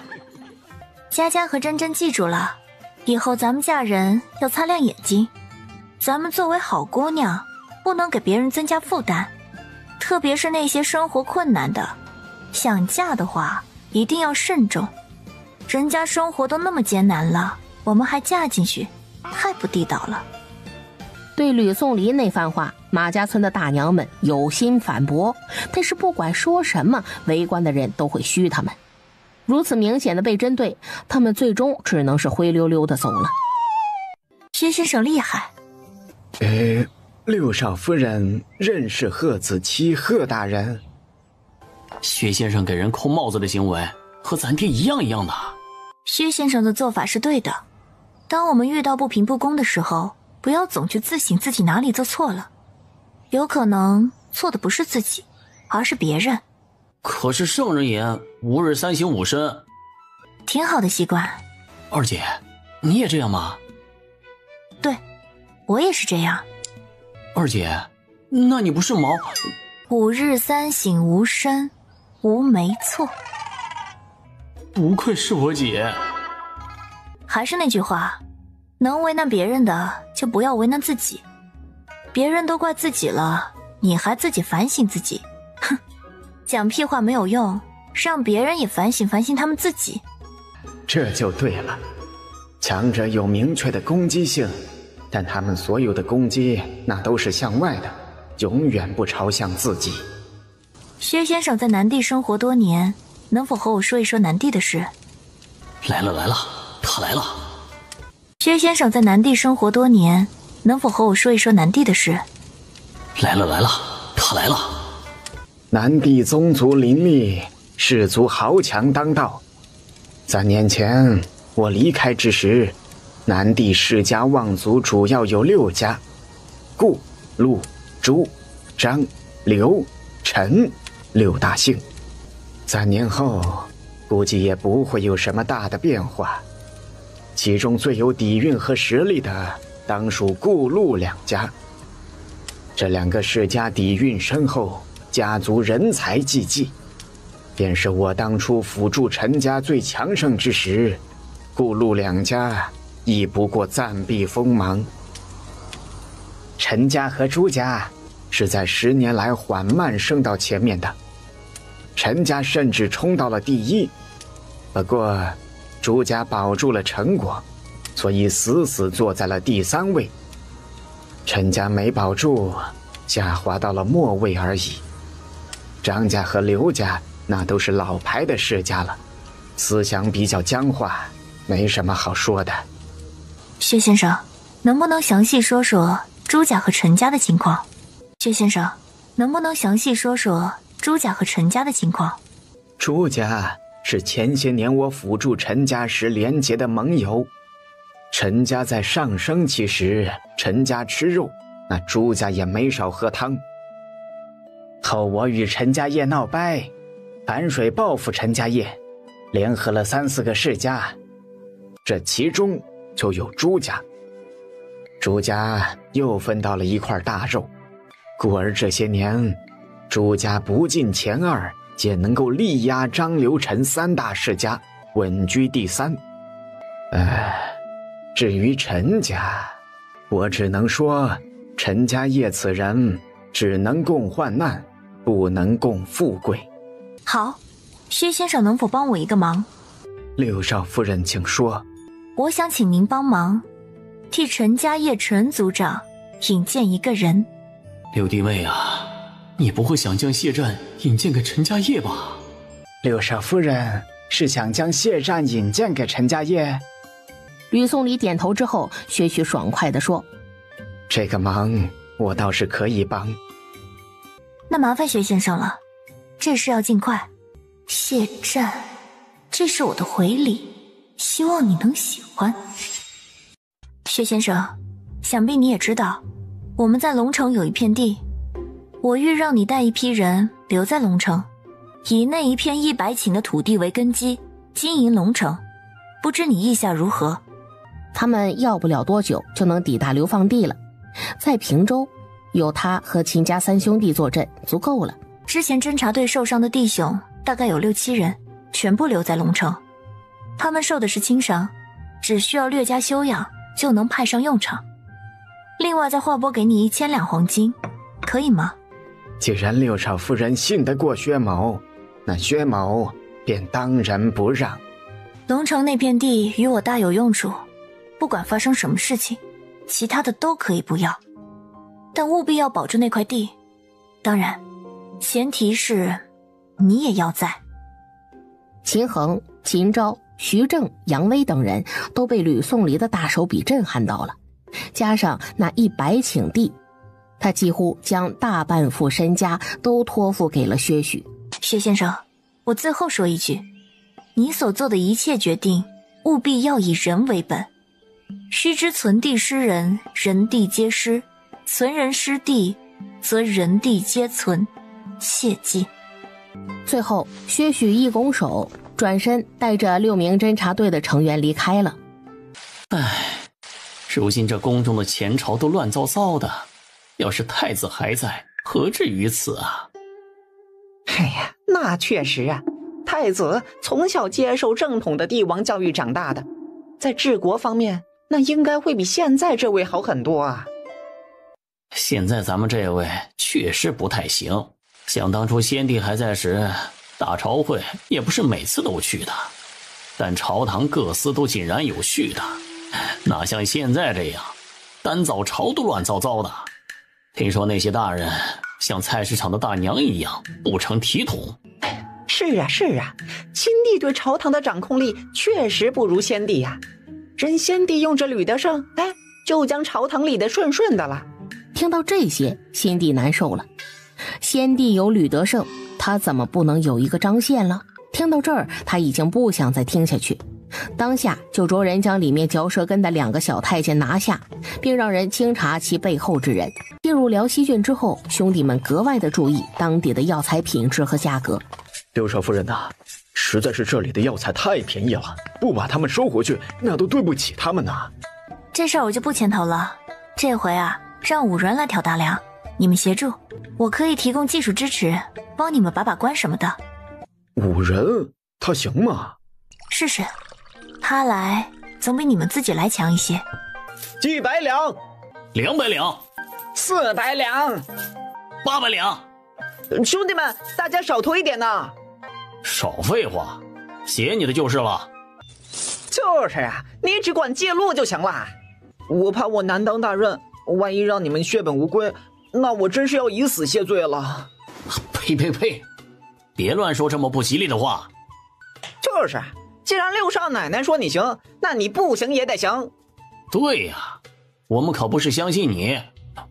佳佳和珍珍记住了，以后咱们嫁人要擦亮眼睛，咱们作为好姑娘，不能给别人增加负担，特别是那些生活困难的，想嫁的话一定要慎重。人家生活都那么艰难了，我们还嫁进去，太不地道了。对吕宋离那番话，马家村的大娘们有心反驳，但是不管说什么，围观的人都会嘘他们。如此明显的被针对，他们最终只能是灰溜溜的走了。薛先生厉害。六少夫人认识贺子期贺大人。薛先生给人扣帽子的行为和咱爹一样的。薛先生的做法是对的，当我们遇到不平不公的时候，不要总去自省自己哪里做错了，有可能错的不是自己，而是别人。可是圣人言吾日三省吾身，挺好的习惯。二姐，你也这样吗？对，我也是这样。二姐，那你不是毛吾日三省吾身，无没错。不愧是我姐。还是那句话，能为难别人的就不要为难自己。别人都怪自己了，你还自己反省自己，哼，讲屁话没有用，让别人也反省反省他们自己。这就对了，强者有明确的攻击性，但他们所有的攻击那都是向外的，永远不朝向自己。薛先生在南地生活多年，能否和我说一说南地的事？来了，他来了。薛先生在南地生活多年，能否和我说一说南地的事？来了，他来了。南地宗族林立，氏族豪强当道。3年前我离开之时，南地世家望族主要有6家，顾、陆、朱、张、刘、陈6大姓。3年后估计也不会有什么大的变化，其中最有底蕴和实力的当属顾、陆2家。这2个世家底蕴深厚，家族人才济济，便是我当初辅助陈家最强盛之时，顾、陆2家亦不过暂避锋芒。陈家和朱家是在10年来缓慢升到前面的，陈家甚至冲到了第1，不过朱家保住了成果，所以死死坐在了第3位。陈家没保住，下滑到了末位而已。张家和刘家那都是老牌的世家了，思想比较僵化，没什么好说的。薛先生，能不能详细说说朱家和陈家的情况？薛先生，能不能详细说说朱家和陈家的情况？朱家是前些年我辅助陈家时联结的盟友，陈家在上升期时，陈家吃肉，那朱家也没少喝汤。后我与陈家业闹掰，反水报复陈家业，联合了3、4个世家，这其中就有朱家。朱家又分到了一块大肉，故而这些年朱家不进前2，皆能够力压张、刘、陈3大世家，稳居第3。至于陈家，我只能说陈家业此人只能共患难，不能共富贵。好，薛先生能否帮我一个忙？六少夫人请说。我想请您帮忙替陈家业陈族长引荐一个人。六弟妹啊，你不会想将谢战引荐给陈家业吧？六少夫人是想将谢战引荐给陈家业？吕颂礼点头之后，些许爽快地说：“这个忙我倒是可以帮。”那麻烦薛先生了，这事要尽快。谢战，这是我的回礼，希望你能喜欢。薛先生，想必你也知道，我们在龙城有一片地，我欲让你带一批人留在龙城，以那一片100顷的土地为根基，经营龙城，不知你意下如何？他们要不了多久就能抵达流放地了，在平州有他和秦家3兄弟坐镇，足够了。之前侦察队受伤的弟兄大概有6、7人，全部留在龙城，他们受的是轻伤，只需要略加休养就能派上用场。另外再划拨给你1000两黄金，可以吗？既然六少夫人信得过薛某，那薛某便当仁不让。龙城那片地与我大有用处，不管发生什么事情，其他的都可以不要，但务必要保住那块地。当然，前提是你也要在。秦衡、秦昭、徐正、杨威等人都被吕颂离的大手笔震撼到了，加上那100顷地，他几乎将大半副身家都托付给了薛许。薛先生，我最后说一句，你所做的一切决定，务必要以人为本。须知存地失人，人地皆失；存人失地，则人地皆存。切记。最后，薛许一拱手，转身带着6名侦察队的成员离开了。如今这宫中的前朝都乱糟糟的，要是太子还在，何至于此啊？哎呀，那确实啊，太子从小接受正统的帝王教育长大的，在治国方面，那应该会比现在这位好很多啊。现在咱们这位确实不太行，想当初先帝还在时，大朝会也不是每次都去的，但朝堂各司都井然有序的，哪像现在这样，单早朝都乱糟糟的。听说那些大人像菜市场的大娘一样不成体统。是啊，亲帝对朝堂的掌控力确实不如先帝呀。人先帝用着吕德胜，就将朝堂理得顺顺的了。听到这些，先帝难受了。先帝有吕德胜，他怎么不能有一个张宪了？听到这儿，他已经不想再听下去。当下就着人将里面嚼舌根的2个小太监拿下，并让人清查其背后之人。进入辽西郡之后，兄弟们格外的注意当地的药材品质和价格。六少夫人呐，实在是这里的药材太便宜了，不把他们收回去，那都对不起他们呐。这事儿我就不牵头了，这回啊，让5人来挑大梁，你们协助，我可以提供技术支持，帮你们把关什么的。5人，他行吗？试试，他来总比你们自己来强一些。100两，200两，400两，800两。兄弟们，大家少投一点呐！少废话，写你的就是了。就是啊，你只管记录就行了。我怕我难当大任，万一让你们血本无归，那我真是要以死谢罪了。呸！别乱说这么不吉利的话。就是，既然六少奶奶说你行，那你不行也得行。对呀，我们可不是相信你，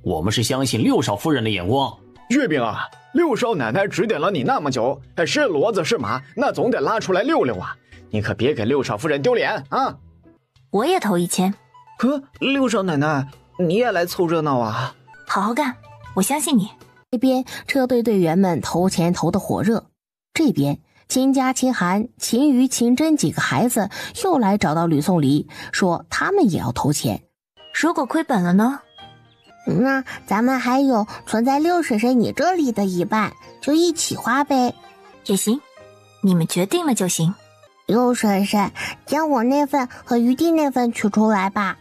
我们是相信六少夫人的眼光。月饼啊，六少奶奶指点了你那么久，是骡子是马，那总得拉出来溜溜啊！你可别给六少夫人丢脸啊！我也投1000。六少奶奶，你也来凑热闹啊！好好干，我相信你。这边车队队员们投钱投得火热，这边秦家、秦寒、秦瑜、秦真几个孩子又来找到吕宋黎，说他们也要投钱。如果亏本了呢？那咱们还有存在六婶婶你这里的一半，就一起花呗。也行，你们决定了就行。六婶婶，将我那份和余弟那份取出来吧。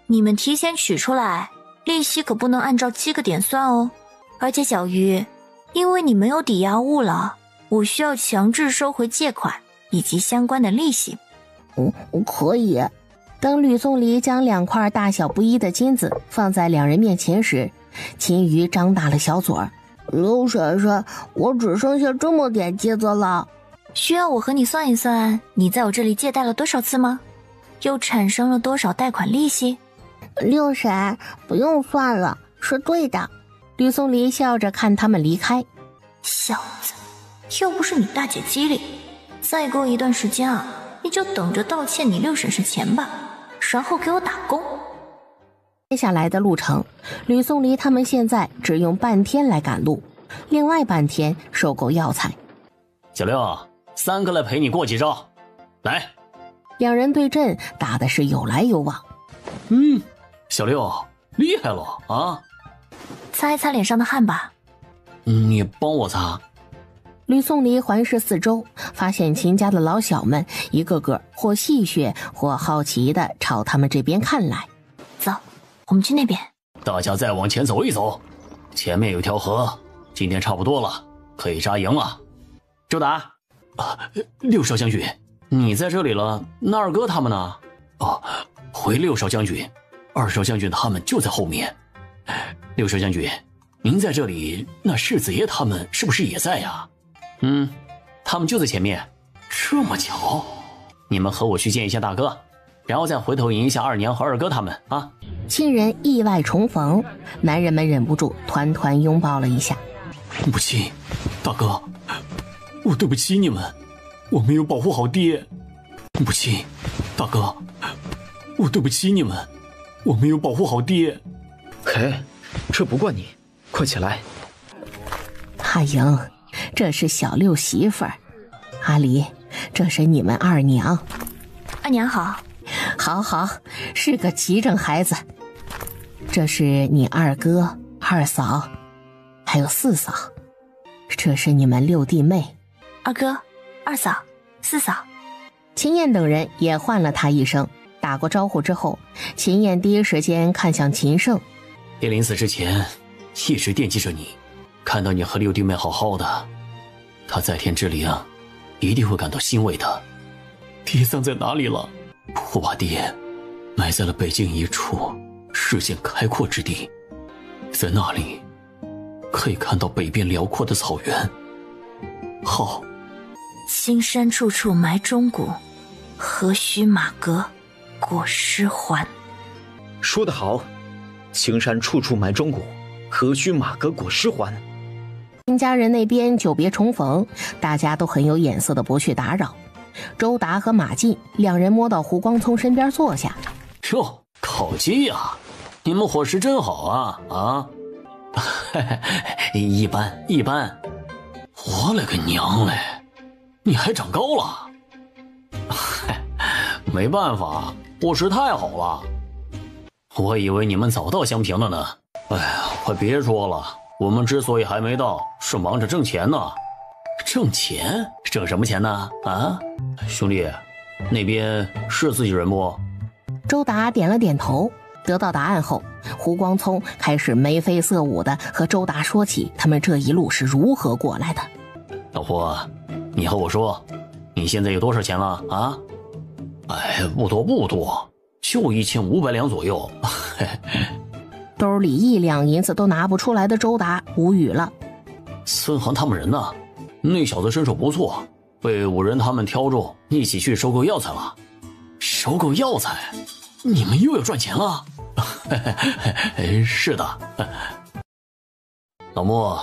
你们提前取出来，利息可不能按照7个点算哦。而且小鱼，因为你没有抵押物了，我需要强制收回借款以及相关的利息。可以。当吕宋黎将2块大小不一的金子放在2人面前时，秦瑜张大了小嘴儿。六婶婶，我只剩下这么点金子了。需要我和你算一算，你在我这里借贷了多少次吗？又产生了多少贷款利息？六婶，不用算了，是对的。吕宋黎笑着看他们离开。小子，要不是你大姐机灵，再过一段时间啊，你就等着倒欠你六婶婶钱吧，然后给我打工。接下来的路程，吕宋黎他们现在只用半天来赶路，另外半天收购药材。小六，3个来陪你过几招，来。2人对阵打的是有来有往。小六厉害了啊！擦一擦脸上的汗吧。你帮我擦。吕宋黎环视四周，发现秦家的老小们一个个或戏谑或好奇地朝他们这边看来。走，我们去那边。大家再往前走一走，前面有条河，今天差不多了，可以扎营了。周达，六少将军，你在这里了，那二哥他们呢？回六少将军，二少将军他们就在后面。六少将军，您在这里，那世子爷他们是不是也在呀？他们就在前面。这么巧，你们和我去见一下大哥，然后再回头迎一下二娘和二哥他们啊。亲人意外重逢，男人们忍不住团团拥抱了一下。母亲，大哥，我对不起你们，我没有保护好爹。母亲，大哥，我对不起你们，我没有保护好爹。嘿，这不怪你，快起来。阿莹，这是小六媳妇儿。阿离，这是你们二娘。二娘好。好，是个齐整孩子。这是你二哥、二嫂，还有四嫂。这是你们六弟妹。二哥、二嫂、四嫂。秦燕等人也唤了他一声，打过招呼之后，秦燕第一时间看向秦胜。爹临死之前一直惦记着你，看到你和六弟妹好好的，他在天之灵一定会感到欣慰的。爹葬在哪里了？我把爹埋在了北境一处视线开阔之地，在那里可以看到北边辽阔的草原。好，青山处处埋忠骨，何须马革裹尸还。说得好，青山处处埋忠骨，何须马革裹尸还。新家人那边久别重逢，大家都很有眼色的不去打扰。周达和马进两人摸到胡光聪身边坐下。哟，烤鸡呀，你们伙食真好啊啊！一般一般。我勒个娘嘞，你还长高了？没办法，伙食太好了。我以为你们早到襄平了呢。哎呀，快别说了，我们之所以还没到，是忙着挣钱呢。挣钱？挣什么钱呢？啊，兄弟，那边是自己人不？周达点了点头。得到答案后，胡光聪开始眉飞色舞地和周达说起他们这一路是如何过来的。老胡，你和我说，你现在有多少钱了啊？哎，不多，就1500两左右。兜里1两银子都拿不出来的周达无语了。孙航他们人呢？那小子身手不错，被五人他们挑中，一起去收购药材了。收购药材？你们又要赚钱了？是的。老莫，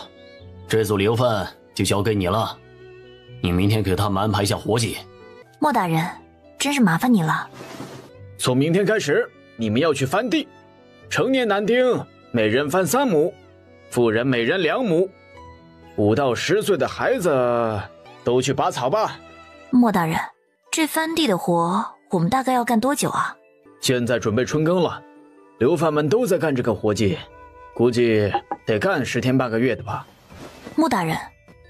这组流饭就交给你了，你明天给他们安排一下活计。莫大人，真是麻烦你了。从明天开始，你们要去翻地，成年男丁每人翻3亩，妇人每人2亩，5到10岁的孩子都去拔草吧。莫大人，这翻地的活我们大概要干多久啊？现在准备春耕了，流贩们都在干这个活计，估计得干10天半个月的吧。穆大人，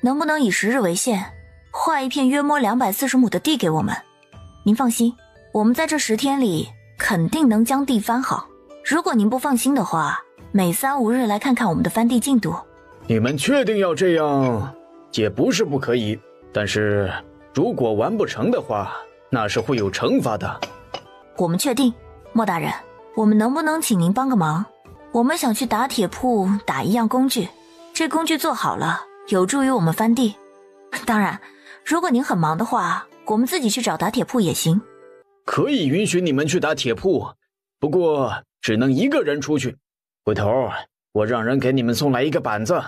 能不能以10日为限，划一片约摸240亩的地给我们？您放心，我们在这10天里肯定能将地翻好。如果您不放心的话，每3、5日来看看我们的翻地进度。你们确定要这样？也不是不可以，但是如果完不成的话，那是会有惩罚的。我们确定。莫大人，我们能不能请您帮个忙？我们想去打铁铺打一样工具，这工具做好了，有助于我们翻地。当然，如果您很忙的话，我们自己去找打铁铺也行。可以允许你们去打铁铺，不过只能1个人出去。回头我让人给你们送来一个板子，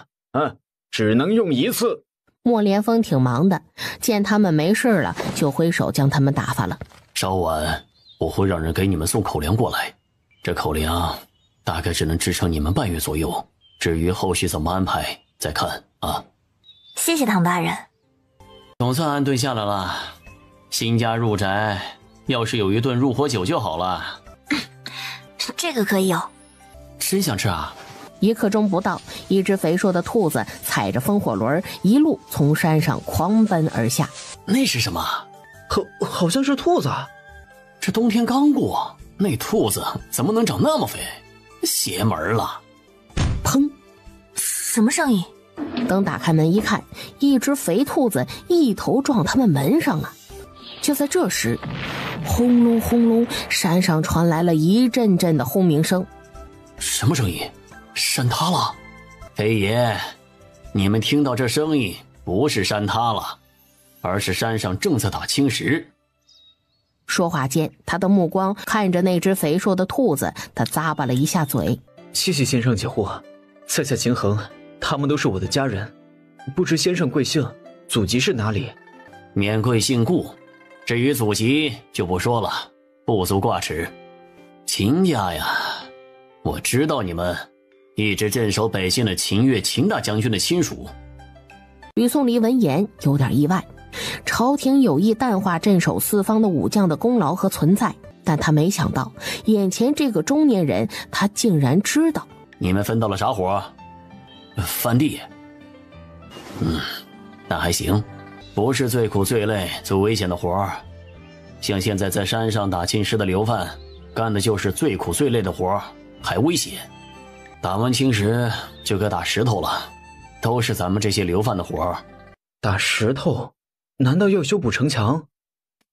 只能用1次。莫连峰挺忙的，见他们没事了，就挥手将他们打发了。稍晚我会让人给你们送口粮过来，这口粮大概只能支撑你们半月左右，至于后续怎么安排再看啊。谢谢唐大人。总算安顿下来了，新家入宅，要是有一顿入伙酒就好了。这个可以有。真想吃啊？1刻钟不到，一只肥硕的兔子踩着风火轮一路从山上狂奔而下。那是什么？好像是兔子。这冬天刚过，那兔子怎么能长那么肥？邪门了！砰！什么声音？等打开门一看，一只肥兔子一头撞他们门上了。就在这时，轰隆轰隆，山上传来了一阵阵的轰鸣声。什么声音？山塌了！飞爷，你们听到这声音，不是山塌了，而是山上正在打青石。说话间，他的目光看着那只肥硕的兔子，他咂巴了一下嘴。谢谢先生解惑，在下秦衡，他们都是我的家人，不知先生贵姓，祖籍是哪里？免贵姓顾，至于祖籍就不说了，不足挂齿。秦家呀，我知道你们一直镇守北境的秦越秦大将军的亲属。吕宋离闻言有点意外，朝廷有意淡化镇守四方的武将的功劳和存在，但他没想到眼前这个中年人他竟然知道。你们分到了啥活？翻地。那还行，不是最苦最累最危险的活儿。像现在在山上打青石的流犯，干的就是最苦最累的活，还危险。打完青石就该打石头了，都是咱们这些流犯的活。打石头？难道要修补城墙？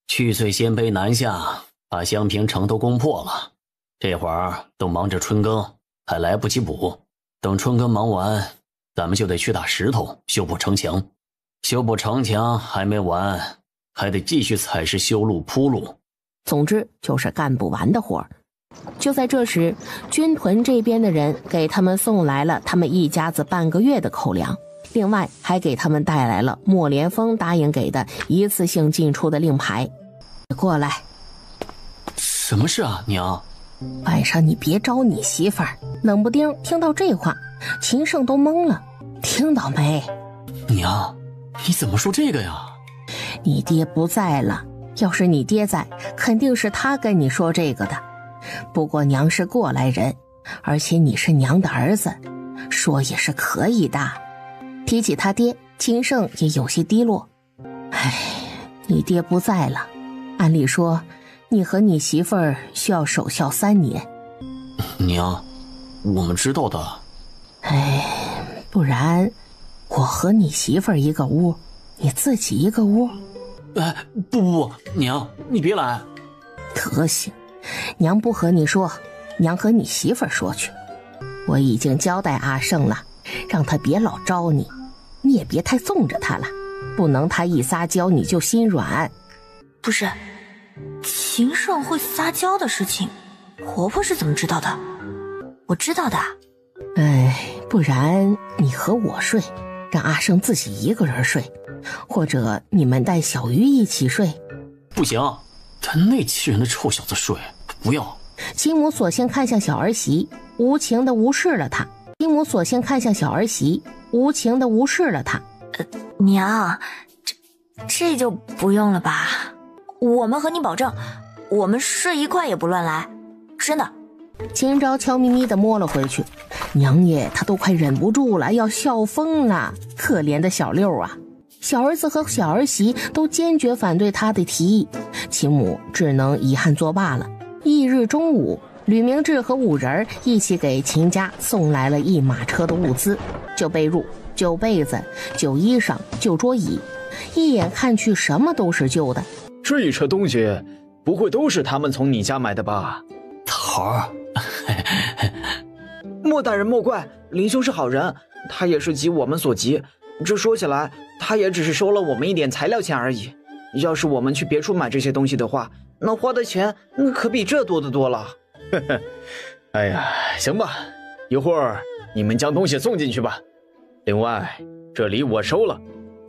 去岁鲜卑南下，把襄平城都攻破了，这会儿都忙着春耕，还来不及补。等春耕忙完，咱们就得去打石头，修补城墙。修补城墙还没完，还得继续采石修路铺路。总之就是干不完的活儿。就在这时，军屯这边的人给他们送来了他们一家子半个月的口粮，另外还给他们带来了莫连峰答应给的一次性进出的令牌。过来。什么事啊，娘？晚上你别招你媳妇儿。冷不丁听到这话，秦胜都懵了，听到没？娘，你怎么说这个呀？你爹不在了，要是你爹在，肯定是他跟你说这个的。不过娘是过来人，而且你是娘的儿子，说也是可以的。提起他爹，秦胜也有些低落。唉，你爹不在了，按理说你和你媳妇儿需要守孝3年。娘，我们知道的。唉，不然我和你媳妇儿一个屋，你自己一个屋。哎，不，娘，你别来。德行，娘不和你说，娘和你媳妇儿说去。我已经交代阿胜了，让他别老招你，你也别太纵着他了，不能他一撒娇你就心软。不是，秦胜会撒娇的事情，婆婆是怎么知道的？我知道的。不然你和我睡，让阿胜自己一个人睡，或者你们带小鱼一起睡。不行，他那气人的臭小子睡，不要。金母索性看向小儿媳，无情地无视了他。娘，这就不用了吧？我们和你保证，我们睡一块也不乱来，真的。秦昭悄咪咪地摸了回去，娘爷他都快忍不住了，要笑疯了，可怜的小六啊！小儿子和小儿媳都坚决反对他的提议，秦母只能遗憾作罢了。翌日中午，吕明志和五人一起给秦家送来了一马车的物资，旧被褥、旧被子、旧衣裳、旧桌椅，一眼看去什么都是旧的。这一车东西不会都是他们从你家买的吧？桃儿，莫大人莫怪，林兄是好人，他也是急我们所急。这说起来，他也只是收了我们一点材料钱而已。要是我们去别处买这些东西的话，那花的钱那可比这多得多了。哎呀，行吧，一会儿你们将东西送进去吧。另外，这里我收了，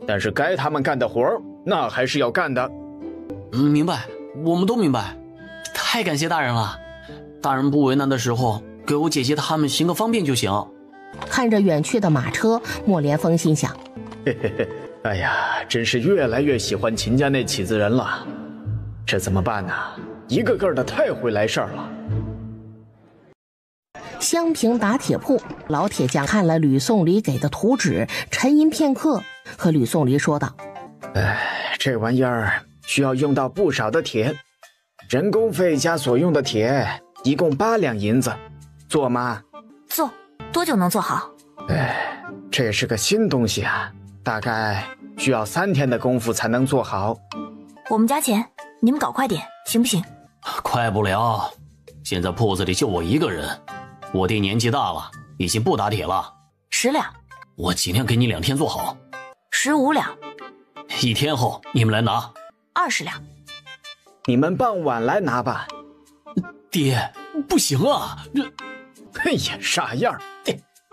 但是该他们干的活那还是要干的。明白，我们都明白。太感谢大人了，大人不为难的时候，给我姐姐他们行个方便就行。看着远去的马车，莫连峰心想：哎呀，真是越来越喜欢秦家那起子人了。这怎么办呢？一个个的太会来事儿了。襄平打铁铺，老铁匠看了吕宋离给的图纸，沉吟片刻，和吕宋离说道：这玩意儿需要用到不少的铁，人工费加所用的铁一共8两银子，做吗？做，多久能做好？这是个新东西啊，大概需要3天的功夫才能做好。我们加钱，你们搞快点，行不行？快不了，现在铺子里就我一个人，我爹年纪大了，已经不打铁了。10两，我尽量给你2天做好。15两，1天后你们来拿。20两，你们傍晚来拿吧。爹，不行啊，这……哎呀，傻样儿，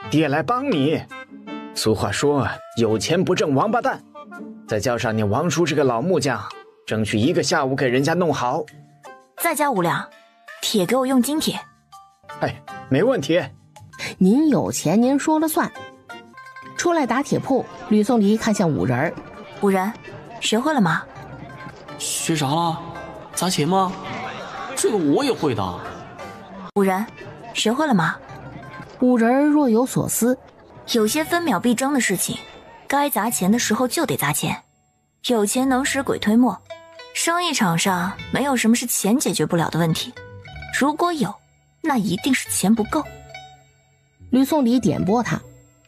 爹来帮你。俗话说，有钱不挣王八蛋。再叫上你王叔这个老木匠，争取1个下午给人家弄好。再加5两，铁给我用金铁。没问题。您有钱您说了算。出来打铁铺，吕宋离看向五人。五人，学会了吗？学啥了？砸钱吗？这个我也会的。五人，学会了吗？五人若有所思。有些分秒必争的事情，该砸钱的时候就得砸钱。有钱能使鬼推磨，生意场上没有什么是钱解决不了的问题，如果有，那一定是钱不够。吕颂礼点拨他，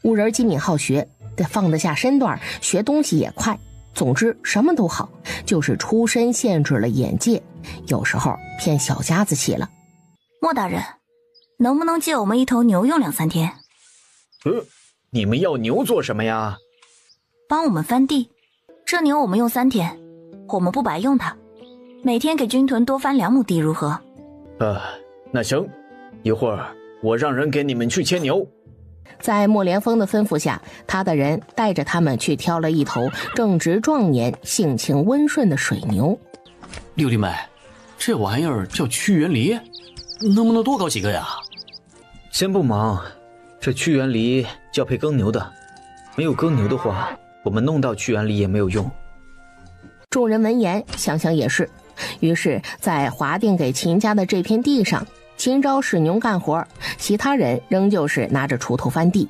五人机敏好学，得放得下身段，学东西也快。总之什么都好，就是出身限制了眼界，有时候骗小家子气了。莫大人，能不能借我们一头牛用2-3天？你们要牛做什么呀？帮我们翻地。这牛我们用3天，我们不白用它，每天给军屯多翻2亩地如何？那行，一会儿我让人给你们去牵牛。在莫连峰的吩咐下，他的人带着他们去挑了一头正值壮年、性情温顺的水牛。六弟妹，这玩意儿叫屈原梨，能不能多搞几个呀？先不忙，这屈原梨要配耕牛的，没有耕牛的话，我们弄到屈原梨也没有用。众人闻言想想也是，于是在划定给秦家的这片地上，秦昭使牛干活，其他人仍旧是拿着锄头翻地。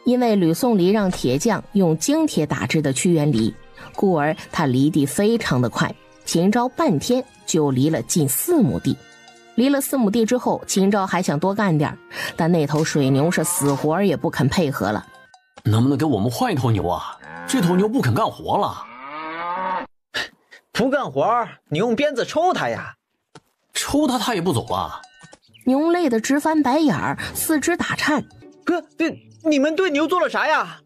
因为吕颂离让铁匠用精铁打制的屈原梨，故而他犁地非常的快，秦昭半天就犁了近4亩地。犁了4亩地之后，秦昭还想多干点，但那头水牛是死活也不肯配合了。能不能给我们换一头牛啊？这头牛不肯干活了。不干活，你用鞭子抽它呀。抽它也不走了。牛累得直翻白眼儿，四肢打颤。你们对牛做了啥呀？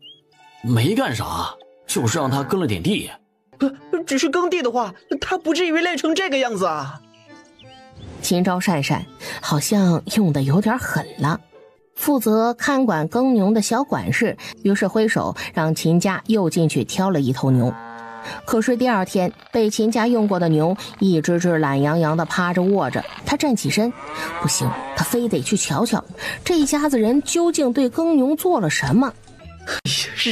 没干啥，就是让它耕了点地。只是耕地的话，它不至于累成这个样子啊。秦昭讪讪，好像用的有点狠了。负责看管耕牛的小管事于是挥手让秦家又进去挑了一头牛。可是第2天，被秦家用过的牛一只只懒洋洋地趴着卧着。他站起身，不行，他非得去瞧瞧这一家子人究竟对耕牛做了什么。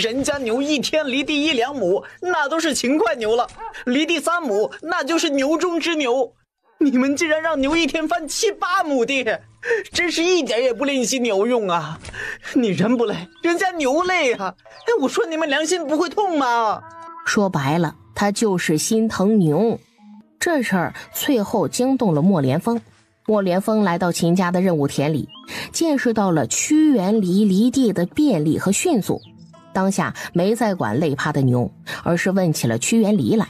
人家牛1天犁地1-2亩，那都是勤快牛了，犁地3亩，那就是牛中之牛。你们竟然让牛1天翻7-8亩地，真是一点也不吝惜牛用啊！你人不累，人家牛累啊！我说你们良心不会痛吗？说白了，他就是心疼牛。这事儿最后惊动了莫连峰。莫连峰来到秦家的任务田里，见识到了屈原犁犁地的便利和迅速，当下没再管累趴的牛，而是问起了屈原犁来。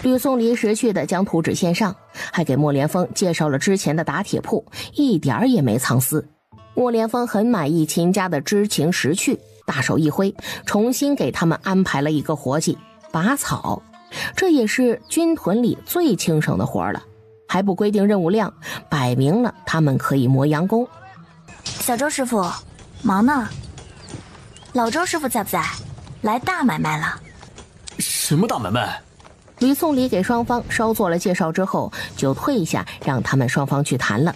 吕颂离识趣地将图纸献上，还给莫连峰介绍了之前的打铁铺，一点儿也没藏私。莫连峰很满意秦家的知情识趣，大手一挥，重新给他们安排了一个活计，拔草。这也是军屯里最轻省的活了，还不规定任务量，摆明了他们可以磨洋工。小周师傅忙呢？老周师傅在不在？来大买卖了。什么大买卖？吕颂离给双方稍做了介绍之后，就退下，让他们双方去谈了。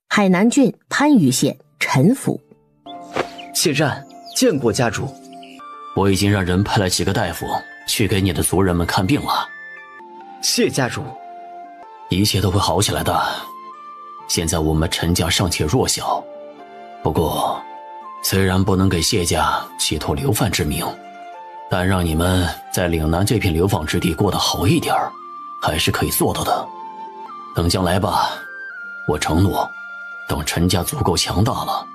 海南郡番禺县陈府。谢战，见过家主。我已经让人派了几个大夫去给你的族人们看病了。谢家主。一切都会好起来的。现在我们陈家尚且弱小，不过虽然不能给谢家寄托流放之名，但让你们在岭南这片流放之地过得好一点，还是可以做到的。等将来吧，我承诺，等陈家足够强大了，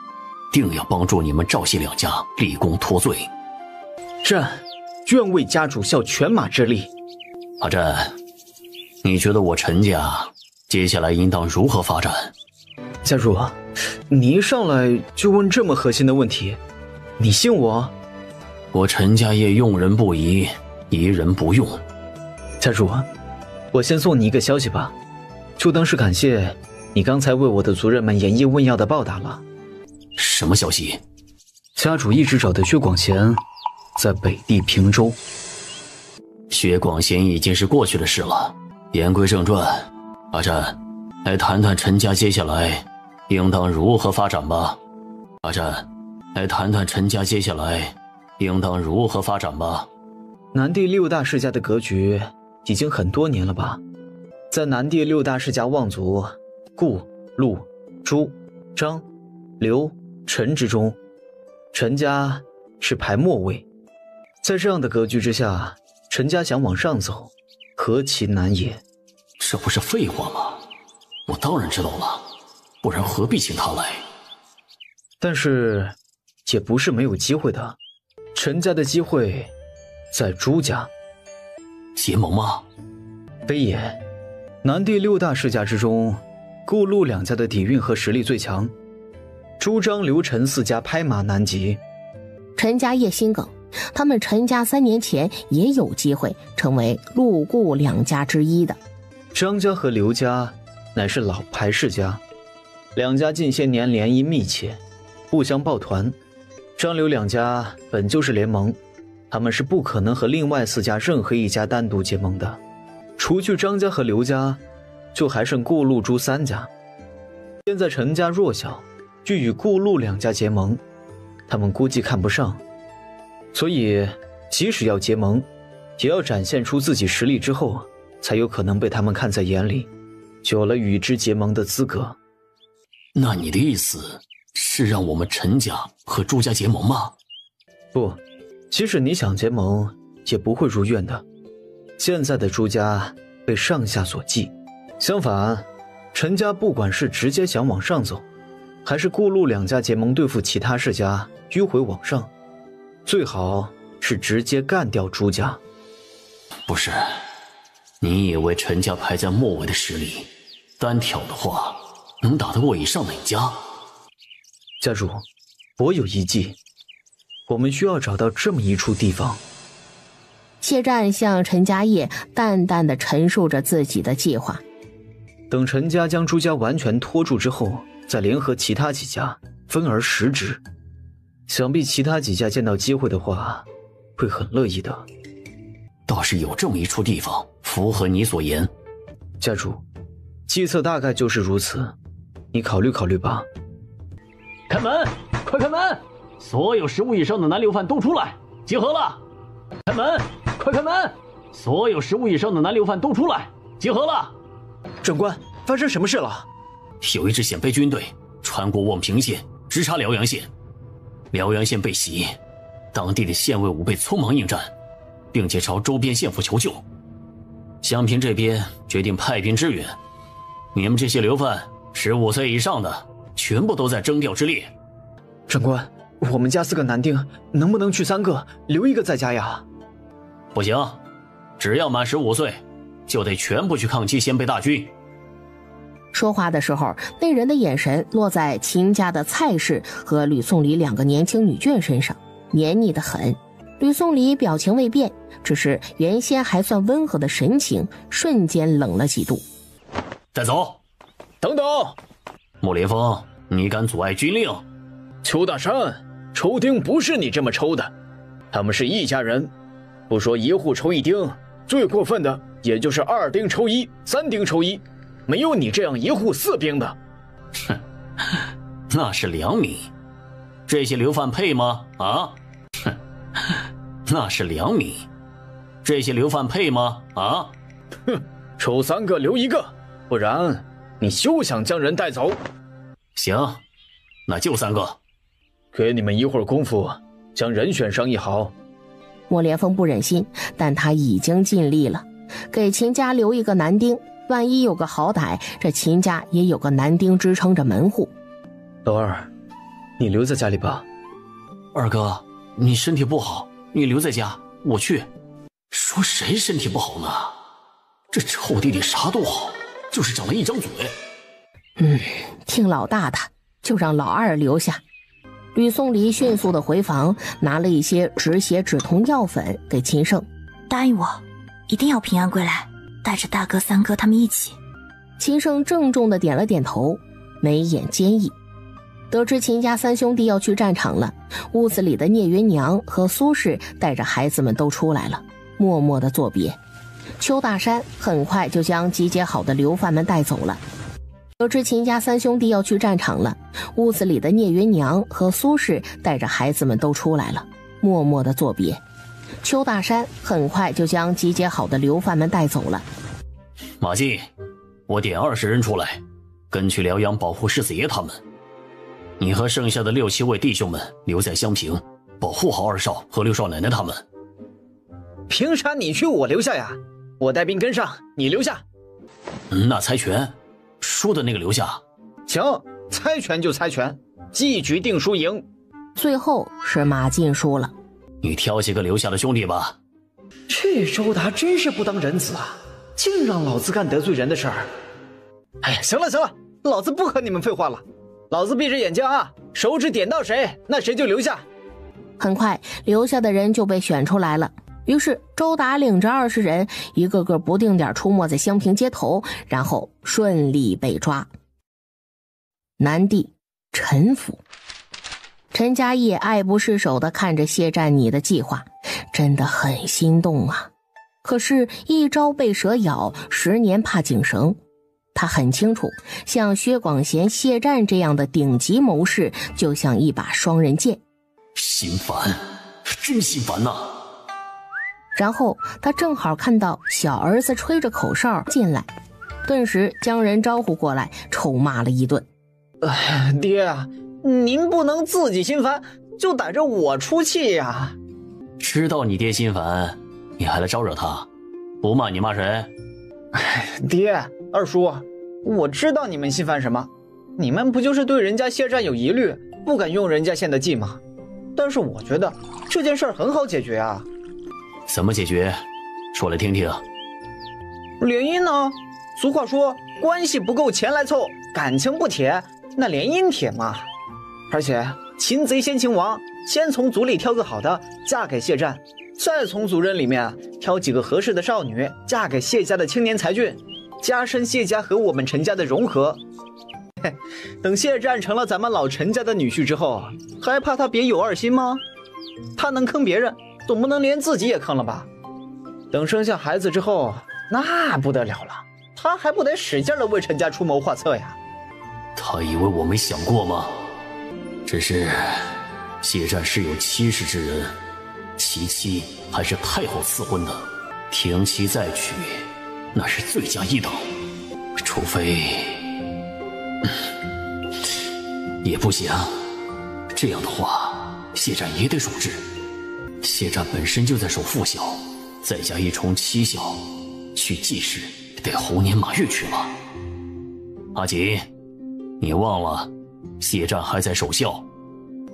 定要帮助你们赵谢两家立功脱罪。战，愿为家主效犬马之力。阿战，你觉得我陈家接下来应当如何发展？家主，你一上来就问这么核心的问题，你信我？我陈家业用人不疑，疑人不用。家主，我先送你一个消息吧，就当是感谢你刚才为我的族人们演义问药的报答了。什么消息？家主一直找的薛广贤在北地平州。薛广贤已经是过去的事了。言归正传，阿战，来谈谈陈家接下来应当如何发展吧。阿战，来谈谈陈家接下来应当如何发展吧。南地6大世家的格局已经很多年了吧？在南地6大世家望族顾、陆、朱、张、刘、陈之中，陈家是排末位。在这样的格局之下，陈家想往上走何其难也。这不是废话吗？我当然知道了，不然何必请他来？但是也不是没有机会的，陈家的机会在朱家。结盟吗？非也，南地6大世家之中，顾陆两家的底蕴和实力最强，朱张刘陈4家拍马难及。陈家业心梗，他们陈家3年前也有机会成为陆顾两家之一的。张家和刘家乃是老牌世家，两家近些年联谊密切，互相抱团。张刘两家本就是联盟，他们是不可能和另外4家任何一家单独结盟的。除去张家和刘家，就还剩顾陆朱3家。现在陈家弱小，就与顾陆两家结盟，他们估计看不上，所以即使要结盟，也要展现出自己实力之后，才有可能被他们看在眼里，有了与之结盟的资格。那你的意思是让我们陈家和朱家结盟吗？不，即使你想结盟，也不会如愿的。现在的朱家被上下所忌，相反，陈家不管是直接想往上走，还是顾陆两家结盟对付其他世家迂回往上，最好是直接干掉朱家。不是，你以为陈家排在末尾的实力，单挑的话能打得过以上哪家？家主，我有一计，我们需要找到这么一处地方。谢战向陈家业淡淡地陈述着自己的计划。等陈家将朱家完全拖住之后，再联合其他几家分而食之。想必其他几家见到机会的话，会很乐意的。倒是有这么一处地方，符合你所言。家主，计策大概就是如此，你考虑考虑吧。开门，快开门！所有15以上的男流贩都出来，集合了！开门，快开门！所有15以上的男流贩都出来，集合了！长官，发生什么事了？有一支鲜卑军队穿过瓮平县，直插辽阳县。辽阳县被袭，当地的县尉武备匆忙应战，并且朝周边县府求救。襄平这边决定派兵支援。你们这些流贩，15岁以上的全部都在征调之列。长官，我们家4个男丁，能不能去3个，留1个在家呀？不行，只要满15岁，就得全部去抗击鲜卑大军。说话的时候，那人的眼神落在秦家的蔡氏和吕宋礼2个年轻女眷身上，黏腻得很。吕宋礼表情未变，只是原先还算温和的神情瞬间冷了几度。带走！等等！穆连峰，你敢阻碍军令？邱大山，抽丁不是你这么抽的，他们是一家人，不说1户抽1丁，最过分的也就是2丁抽1，3丁抽1，没有你这样1户4兵的。哼，那是良民，这些流贩配吗？啊？哼，那是良民，这些流贩配吗？啊？哼，抽3个留1个，不然你休想将人带走。行，那就3个。给你们一会儿功夫，将人选商议好。莫连峰不忍心，但他已经尽力了，给秦家留1个男丁，万一有个好歹，这秦家也有个男丁支撑着门户。老二，你留在家里吧。二哥，你身体不好，你留在家，我去。说谁身体不好呢？这臭弟弟啥都好，就是长了一张嘴。听老大的，就让老二留下。吕宋离迅速的回房，拿了一些止血止痛药粉给秦胜。答应我，一定要平安归来，带着大哥三哥他们一起。秦胜郑重的点了点头，眉眼坚毅。得知秦家3兄弟要去战场了，屋子里的聂云娘和苏氏带着孩子们都出来了，默默的作别。邱大山很快就将集结好的流贩们带走了。得知秦家3兄弟要去战场了，屋子里的聂云娘和苏氏带着孩子们都出来了，默默的作别。邱大山很快就将集结好的流贩们带走了。马季，我点20人出来，跟去辽阳保护世子爷他们。你和剩下的6、7位弟兄们留在襄平，保护好2少和6少奶奶他们。凭啥你去我留下呀？我带兵跟上，你留下。那猜拳，输的那个留下。行，猜拳就猜拳，计局定输赢。最后是马进输了。你挑几个留下的兄弟吧。这周达真是不当人子啊，竟让老子干得罪人的事儿。哎呀，行了，老子不和你们废话了，老子闭着眼睛啊，手指点到谁，那谁就留下。很快，留下的人就被选出来了。于是周达领着20人，一个个不定点出没在襄平街头，然后顺利被抓。南地陈府，陈家业爱不释手地看着谢战你的计划，真的很心动啊。可是一朝被蛇咬，10年怕井绳。他很清楚，像薛广贤、谢战这样的顶级谋士，就像一把双刃剑。心烦，真心烦呐。然后他正好看到小儿子吹着口哨进来，顿时将人招呼过来，臭骂了一顿。爹啊，您不能自己心烦，就逮着我出气呀。知道你爹心烦，你还来招惹他，不骂你骂谁？爹，二叔，我知道你们心烦什么，你们不就是对人家谢战有疑虑，不敢用人家献的计吗？但是我觉得这件事很好解决啊。怎么解决？说来听听。联姻呢？俗话说，关系不够钱来凑，感情不铁，那联姻铁嘛。而且擒贼先擒王，先从族里挑个好的嫁给谢战，再从族人里面挑几个合适的少女嫁给谢家的青年才俊，加深谢家和我们陈家的融合。等谢战成了咱们老陈家的女婿之后，还怕他别有二心吗？他能坑别人，总不能连自己也坑了吧？等生下孩子之后，那不得了了，他还不得使劲的为陈家出谋划策呀？他以为我没想过吗？只是谢战是有妻室之人，其妻还是太后赐婚的，停妻再娶，那是罪加一等。除非也不行，这样的话谢战也得守制。谢战本身就在守父孝，再加一重妻孝，去济世得猴年马月去了。阿锦，你忘了谢战还在守孝。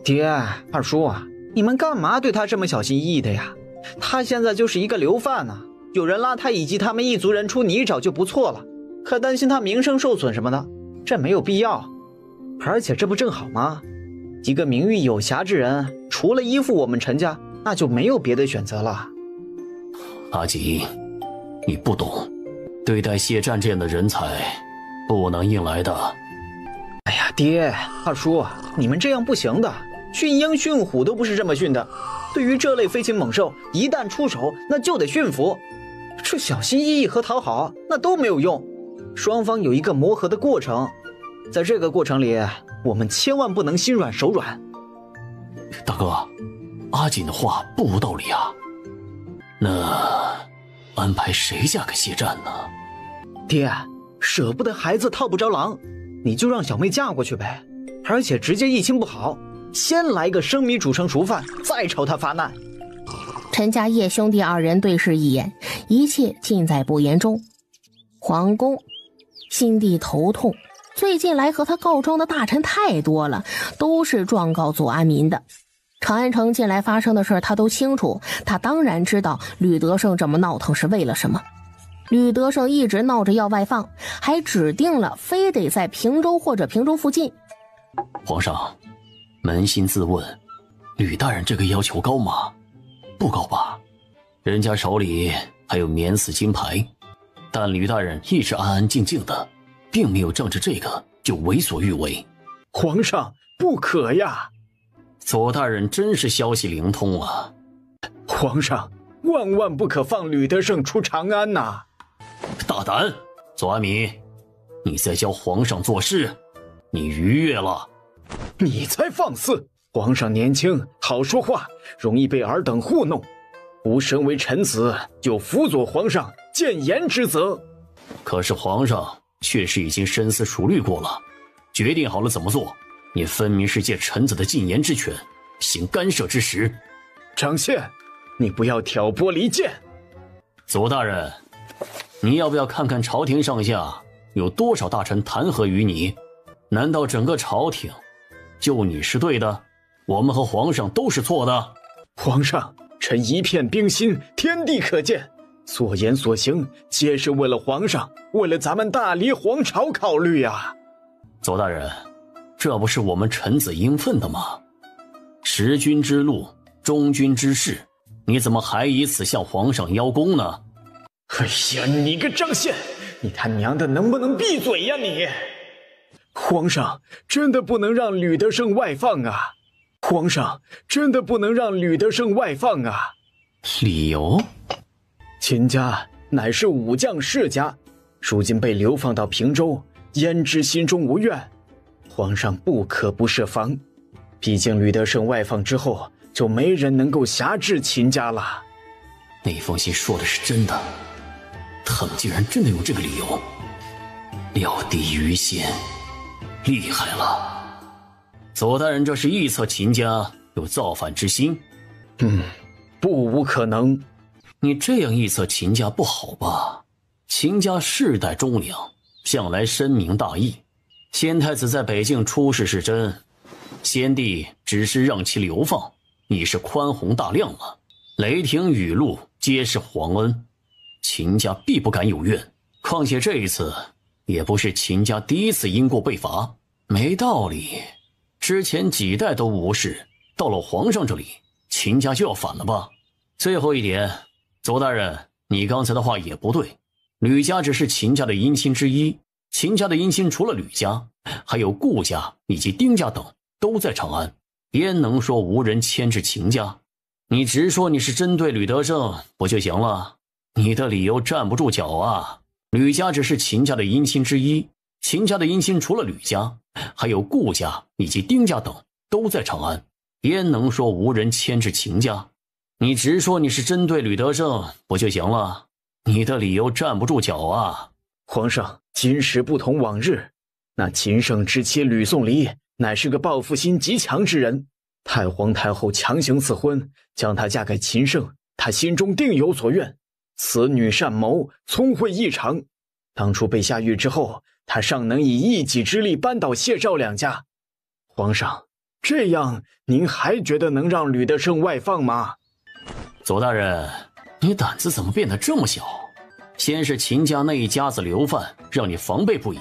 爹，二叔，你们干嘛对他这么小心翼翼的呀？他现在就是一个流犯呢，有人拉他以及他们一族人出泥沼就不错了，还担心他名声受损什么的，这没有必要。而且这不正好吗？一个名誉有瑕之人，除了依附我们陈家，那就没有别的选择了。阿锦，你不懂，对待谢战这样的人才，不能硬来的。哎呀，爹，二叔，你们这样不行的，驯鹰驯虎都不是这么驯的。对于这类飞禽猛兽，一旦出手，那就得驯服。这小心翼翼和讨好，那都没有用。双方有一个磨合的过程，在这个过程里，我们千万不能心软手软。大哥，阿锦的话不无道理啊。那安排谁嫁给谢战呢？爹，舍不得孩子套不着狼，你就让小妹嫁过去呗，而且直接议亲不好，先来个生米煮成熟饭，再朝他发难。陈家业兄弟2人对视一眼，一切尽在不言中。皇宫，心地头痛，最近来和他告状的大臣太多了，都是状告左安民的。长安城近来发生的事他都清楚，他当然知道吕德胜这么闹腾是为了什么。吕德胜一直闹着要外放，还指定了非得在平州或者平州附近。皇上，扪心自问，吕大人这个要求高吗？不高吧，人家手里还有免死金牌，但吕大人一直安安静静的，并没有仗着这个就为所欲为。皇上，不可呀！左大人真是消息灵通啊！皇上，万万不可放吕德胜出长安呐！大胆，左安民，你在教皇上做事，你逾越了。你才放肆！皇上年轻，好说话，容易被尔等糊弄。吾身为臣子，有辅佐皇上谏言之责。可是皇上确实已经深思熟虑过了，决定好了怎么做。你分明是借臣子的进言之权，行干涉之实。长谢，你不要挑拨离间。左大人，你要不要看看朝廷上下有多少大臣弹劾于你？难道整个朝廷就你是对的，我们和皇上都是错的？皇上，臣一片冰心，天地可见，所言所行皆是为了皇上，为了咱们大黎皇朝考虑啊。左大人，这不是我们臣子应分的吗？识君之路，忠君之事，你怎么还以此向皇上邀功呢？哎呀，你个张宪，你他娘的能不能闭嘴呀你！皇上真的不能让吕德胜外放啊！皇上真的不能让吕德胜外放啊！理由？秦家乃是武将世家，如今被流放到平州，焉知心中无怨？皇上不可不设防，毕竟吕德胜外放之后，就没人能够辖制秦家了。那封信说的是真的，他们竟然真的用这个理由，料敌于先，厉害了！左大人这是臆测秦家有造反之心？不无可能。你这样臆测秦家不好吧？秦家世代忠良，向来深明大义。先太子在北境出事是真，先帝只是让其流放，已是宽宏大量了。雷霆雨露皆是皇恩，秦家必不敢有怨。况且这一次也不是秦家第一次因过被罚，没道理。之前几代都无事，到了皇上这里，秦家就要反了吧？最后一点，左大人，你刚才的话也不对。吕家只是秦家的姻亲之一，秦家的姻亲除了吕家，还有顾家以及丁家等都在长安，焉能说无人牵制秦家？你直说你是针对吕德胜不就行了？你的理由站不住脚啊！吕家只是秦家的姻亲之一，秦家的姻亲除了吕家，还有顾家以及丁家等都在长安，焉能说无人牵制秦家？你直说你是针对吕德胜不就行了？你的理由站不住脚啊！皇上，今时不同往日，那秦胜之妻吕宋离乃是个报复心极强之人，太皇太后强行赐婚，将她嫁给秦胜，他心中定有所怨。此女善谋，聪慧异常，当初被下狱之后，他尚能以一己之力扳倒谢赵两家。皇上，这样您还觉得能让吕德胜外放吗？左大人，你胆子怎么变得这么小？先是秦家那一家子流犯，让你防备不已，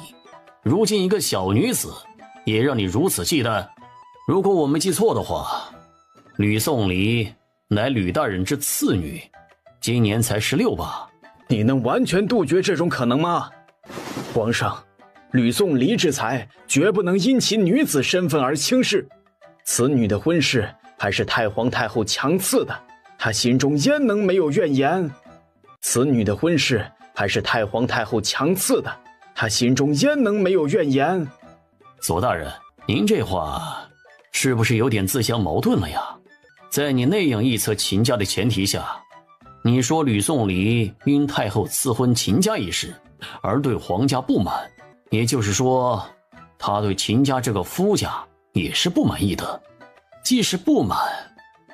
如今一个小女子也让你如此忌惮。如果我没记错的话，吕宋离乃吕大人之次女，今年才16吧？你能完全杜绝这种可能吗？皇上，吕宋离之才绝不能因其女子身份而轻视，此女的婚事还是太皇太后强赐的，他心中焉能没有怨言？此女的婚事还是太皇太后强赐的，他心中焉能没有怨言？左大人，您这话是不是有点自相矛盾了呀？在你那样臆测秦家的前提下，你说吕宋离因太后赐婚秦家一事而对皇家不满，也就是说，他对秦家这个夫家也是不满意的。既是不满，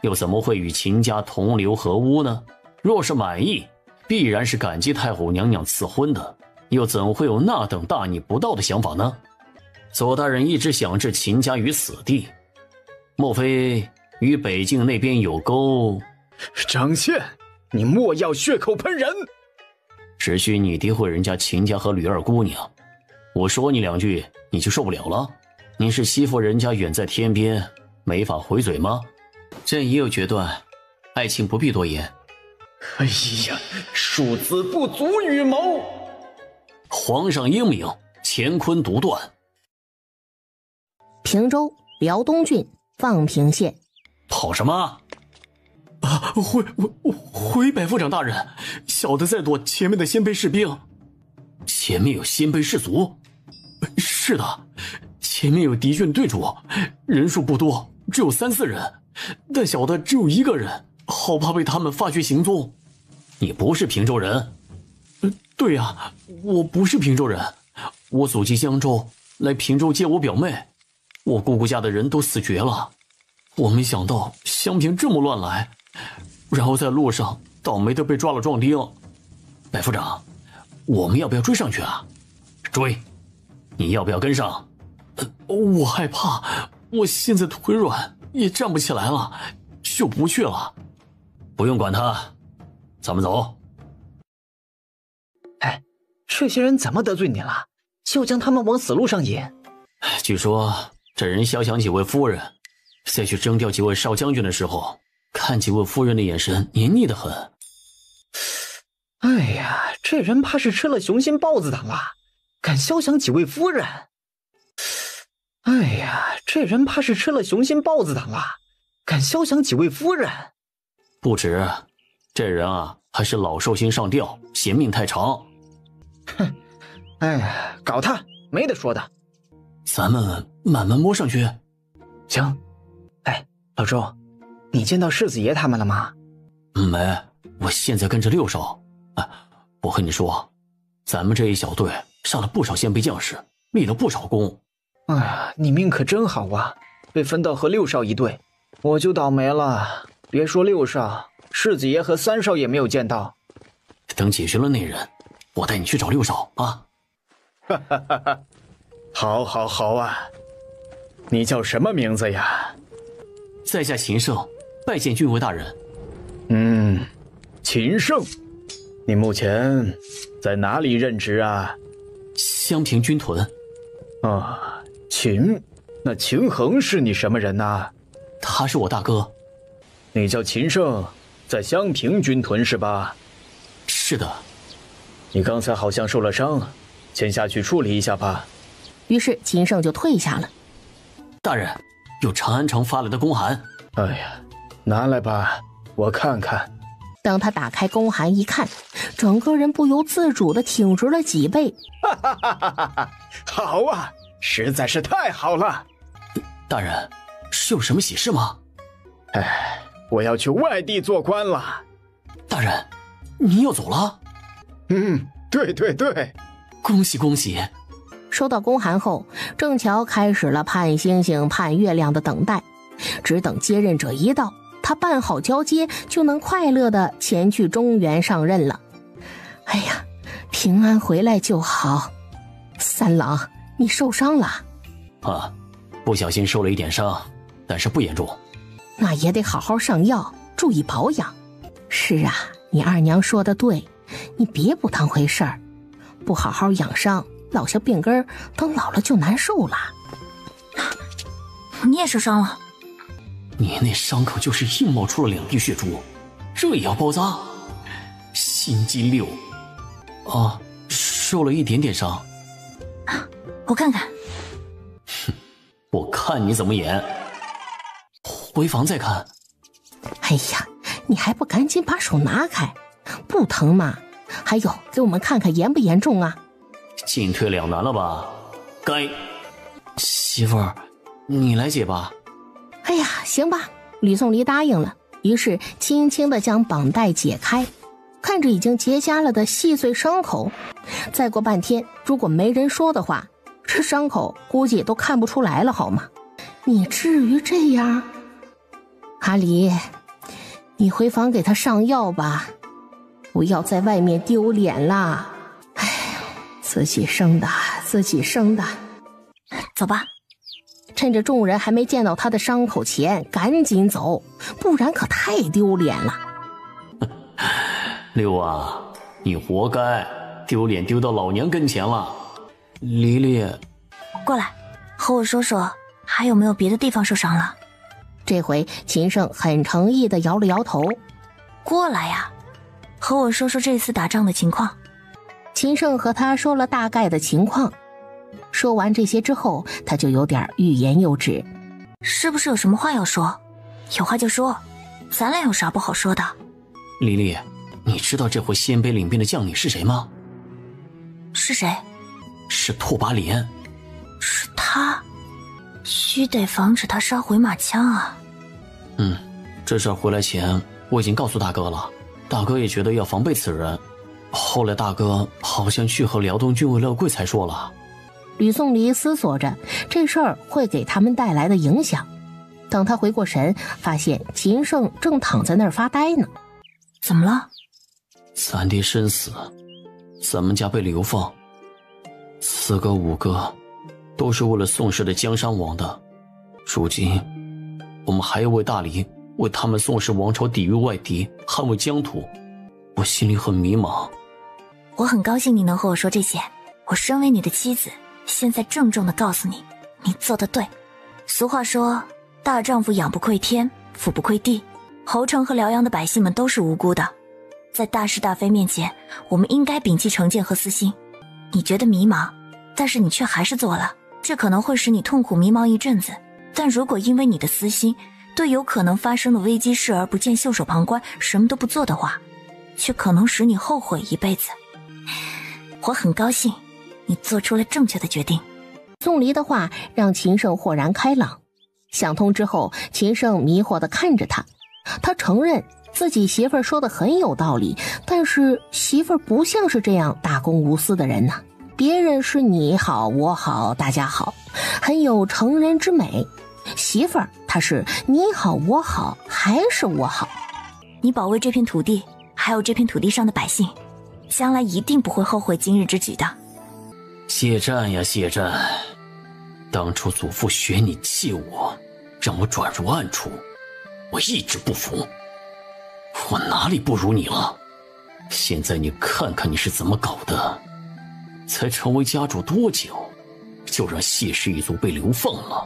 又怎么会与秦家同流合污呢？若是满意，必然是感激太后娘娘赐婚的，又怎会有那等大逆不道的想法呢？左大人一直想置秦家于死地，莫非与北境那边有勾？张宪，你莫要血口喷人！只许你诋毁人家秦家和吕二姑娘，我说你2句你就受不了了？你是媳妇人家远在天边，没法回嘴吗？朕也有决断，爱卿不必多言。哎呀，庶子不足与谋！皇上英明，乾坤独断。平州辽东郡放平县。跑什么？回百夫长大人，小的在躲前面的鲜卑士兵。前面有鲜卑士卒？是的，前面有敌军队主，人数不多，只有3、4人，但小的只有1个人，好怕被他们发觉行踪。你不是平州人？对呀，我不是平州人，我祖籍江州，来平州接我表妹。我姑姑家的人都死绝了，我没想到襄平这么乱来，然后在路上倒霉的被抓了壮丁。百夫长，我们要不要追上去啊？追，你要不要跟上？我害怕，我现在腿软，也站不起来了，就不去了。不用管他，咱们走。哎，这些人怎么得罪你了？就将他们往死路上引。据说这人肖想几位夫人，再去征调几位少将军的时候，看几位夫人的眼神黏腻得很。哎呀，这人怕是吃了雄心豹子胆了，敢肖想几位夫人。哎呀，这人怕是吃了雄心豹子胆了，敢肖想几位夫人。不止，这人啊，还是老寿星上吊，嫌命太长。哼，哎呀，搞他，没得说的。咱们慢慢摸上去。行。哎，老周，你见到世子爷他们了吗？没，我现在跟着六少。哎，我和你说，咱们这一小队杀了不少先辈将士，立了不少功。哎呀，你命可真好啊，被分到和六少一队，我就倒霉了。别说六少，世子爷和三少也没有见到。等解决了那人，我带你去找六少啊！哈哈哈哈，好，好，好啊！你叫什么名字呀？在下秦胜，拜见郡尉大人。秦胜，你目前在哪里任职啊？襄平军屯。啊，秦，那秦衡是你什么人啊？他是我大哥。你叫秦胜，在襄平军屯是吧？是的。你刚才好像受了伤，先下去处理一下吧。于是秦胜就退下了。大人，有长安城发来的公函。哎呀，拿来吧，我看看。当他打开公函一看，整个人不由自主地挺直了脊背。哈哈哈哈哈！好啊，实在是太好了。大人，是有什么喜事吗？哎，我要去外地做官了。大人，你要走了？对对对，恭喜恭喜。收到公函后，郑乔开始了盼星星盼月亮的等待，只等接任者一到，他办好交接，就能快乐地前去中原上任了。哎呀，平安回来就好。三郎，你受伤了？啊，不小心受了一点伤，但是不严重。那也得好好上药，注意保养。是啊，你二娘说的对，你别不当回事儿，不好好养伤，落下病根，等老了就难受了。你也受伤了？你那伤口就是硬冒出了2滴血珠，这也要包扎？心肌6，啊，受了一点点伤。我看看。哼，我看你怎么演。回房再看。哎呀，你还不赶紧把手拿开，不疼吗？还有，给我们看看严不严重啊？进退两难了吧？该。媳妇儿，你来解吧。哎呀，行吧。吕颂离答应了，于是轻轻地将绑带解开，看着已经结痂了的细碎伤口，再过半天，如果没人说的话，这伤口估计都看不出来了，好吗？你至于这样？阿离，你回房给他上药吧，不要在外面丢脸啦。哎呀，自己生的，自己生的。走吧。趁着众人还没见到他的伤口前，赶紧走，不然可太丢脸了。六啊，你活该，丢脸丢到老娘跟前了。黎黎，过来，和我说说，还有没有别的地方受伤了？这回秦胜很诚意地摇了摇头。过来呀，和我说说这次打仗的情况。秦胜和他说了大概的情况。说完这些之后，他就有点欲言又止。是不是有什么话要说？有话就说，咱俩有啥不好说的？黎黎，你知道这回鲜卑领兵的将领是谁吗？是谁？是拓跋连。是他？须得防止他烧回马枪啊。这事儿回来前我已经告诉大哥了，大哥也觉得要防备此人。后来大哥好像去和辽东郡尉乐贵才说了。吕颂离思索着这事儿会给他们带来的影响，等他回过神，发现秦胜正躺在那儿发呆呢。怎么了？三爹身死，咱们家被流放，4个5个都是为了宋氏的江山王的。如今我们还要为大黎，为他们宋氏王朝抵御外敌，捍卫疆土，我心里很迷茫。我很高兴你能和我说这些，我身为你的妻子，现在郑重地告诉你，你做得对。俗话说，大丈夫养不愧天，俯不愧地，侯城和辽阳的百姓们都是无辜的，在大是大非面前，我们应该摒弃成见和私心。你觉得迷茫，但是你却还是做了，这可能会使你痛苦迷茫一阵子，但如果因为你的私心，对有可能发生的危机视而不见，袖手旁观，什么都不做的话，却可能使你后悔一辈子。我很高兴你做出了正确的决定。宋离的话让秦胜豁然开朗，想通之后，秦胜迷惑地看着他。他承认自己媳妇儿说的很有道理，但是媳妇儿不像是这样大公无私的人呐。别人是你好我好大家好，很有成人之美。媳妇儿她是你好我好还是我好。你保卫这片土地，还有这片土地上的百姓，将来一定不会后悔今日之举的。谢战呀谢战，当初祖父选你弃我，让我转入暗处，我一直不服。我哪里不如你了？现在你看看你是怎么搞的，才成为家主多久，就让谢氏一族被流放了。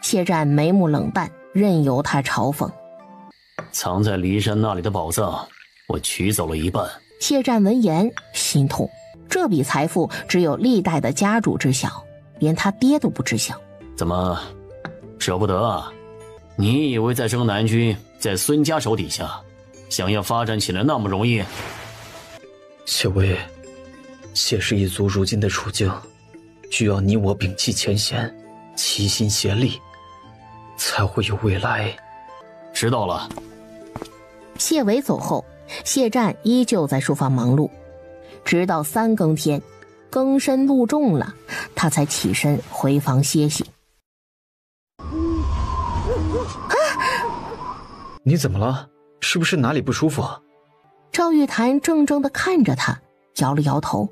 谢战眉目冷淡，任由他嘲讽。藏在骊山那里的宝藏，我取走了一半。谢战闻言心痛，这笔财富只有历代的家主知晓，连他爹都不知晓。怎么舍不得啊？你以为在征南军，在孙家手底下，想要发展起来那么容易？谢威，谢氏一族如今的处境，需要你我摒弃前嫌，齐心协力，才会有未来。知道了。谢伟走后，谢战依旧在书房忙碌，直到3更天，更深露重了，他才起身回房歇息。你怎么了？是不是哪里不舒服？赵玉潭怔怔地看着他，摇了摇头。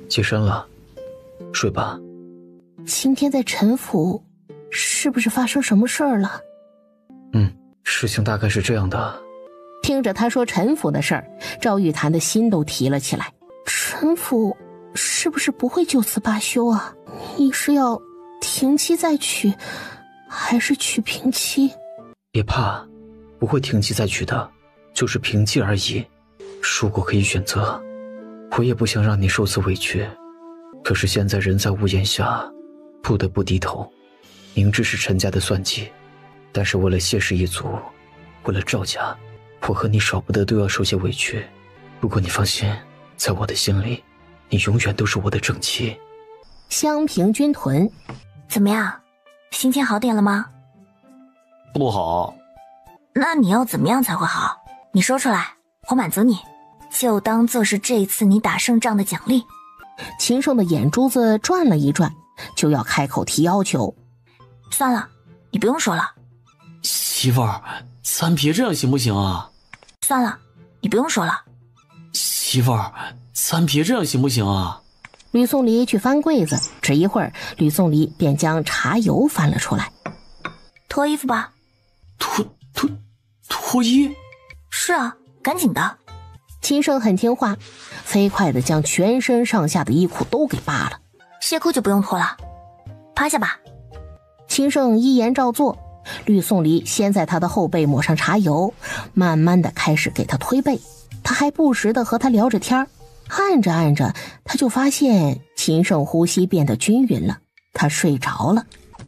起身了，睡吧。今天在陈府，是不是发生什么事儿了？事情大概是这样的。听着他说陈府的事儿，赵玉潭的心都提了起来。陈府是不是不会就此罢休啊？你是要停妻再娶，还是娶平妻？别怕，不会停妻再娶的，就是平妻而已。如果可以选择，我也不想让你受此委屈。可是现在人在屋檐下，不得不低头。明知是陈家的算计，但是为了谢氏一族，为了赵家，我和你少不得都要受些委屈。不过你放心，在我的心里，你永远都是我的正妻。襄平军屯，怎么样，心情好点了吗？不好。那你要怎么样才会好？你说出来，我满足你，就当做是这一次你打胜仗的奖励。秦胜的眼珠子转了一转，就要开口提要求。算了，你不用说了。媳妇儿，咱别这样行不行啊？算了，你不用说了。媳妇儿，咱别这样行不行啊？吕宋离去翻柜子，只一会儿，吕宋离便将茶油翻了出来。脱衣服吧。脱衣？是啊，赶紧的。秦胜很听话，飞快地将全身上下的衣裤都给扒了。鞋裤就不用脱了，趴下吧。秦胜依言照做，吕宋离先在他的后背抹上茶油，慢慢地开始给他推背，他还不时地和他聊着天。按着按着，他就发现秦胜呼吸变得均匀了，他睡着了。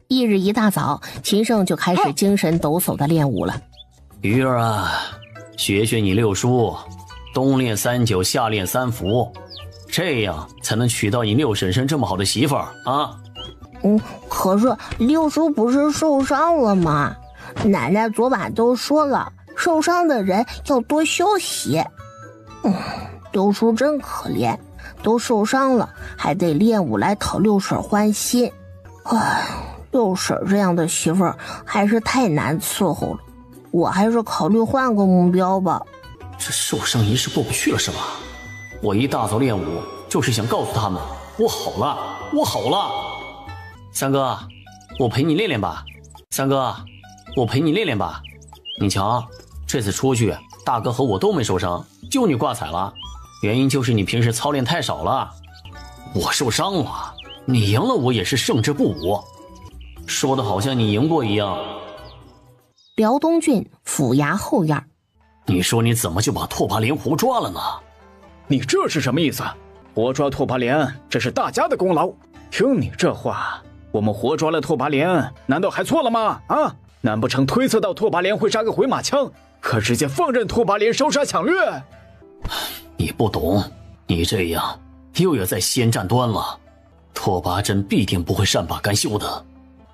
翌日一大早，秦胜就开始精神抖擞地练武了。鱼儿啊，学学你六叔，冬练3九，夏练3伏，这样才能娶到你六婶婶这么好的媳妇儿啊。可是六叔不是受伤了吗？奶奶昨晚都说了，受伤的人要多休息。六叔真可怜，都受伤了还得练武来讨六婶欢心。六婶这样的媳妇儿还是太难伺候了，我还是考虑换个目标吧。这受伤一事过不去了是吧？我一大早练武，就是想告诉他们，我好了，我好了。三哥，我陪你练练吧。三哥，我陪你练练吧。你瞧，这次出去，大哥和我都没受伤，就你挂彩了。原因就是你平时操练太少了。我受伤了，你赢了我也是胜之不武。说的好像你赢过一样。辽东郡府衙后院，你说你怎么就把拓跋连活抓了呢？你这是什么意思？活抓拓跋连，这是大家的功劳。听你这话，我们活抓了拓跋连，难道还错了吗？啊，难不成推测到拓跋连会杀个回马枪，可直接放任拓跋连烧杀抢掠？你不懂，你这样又要在先战端了。拓跋真必定不会善罢甘休的。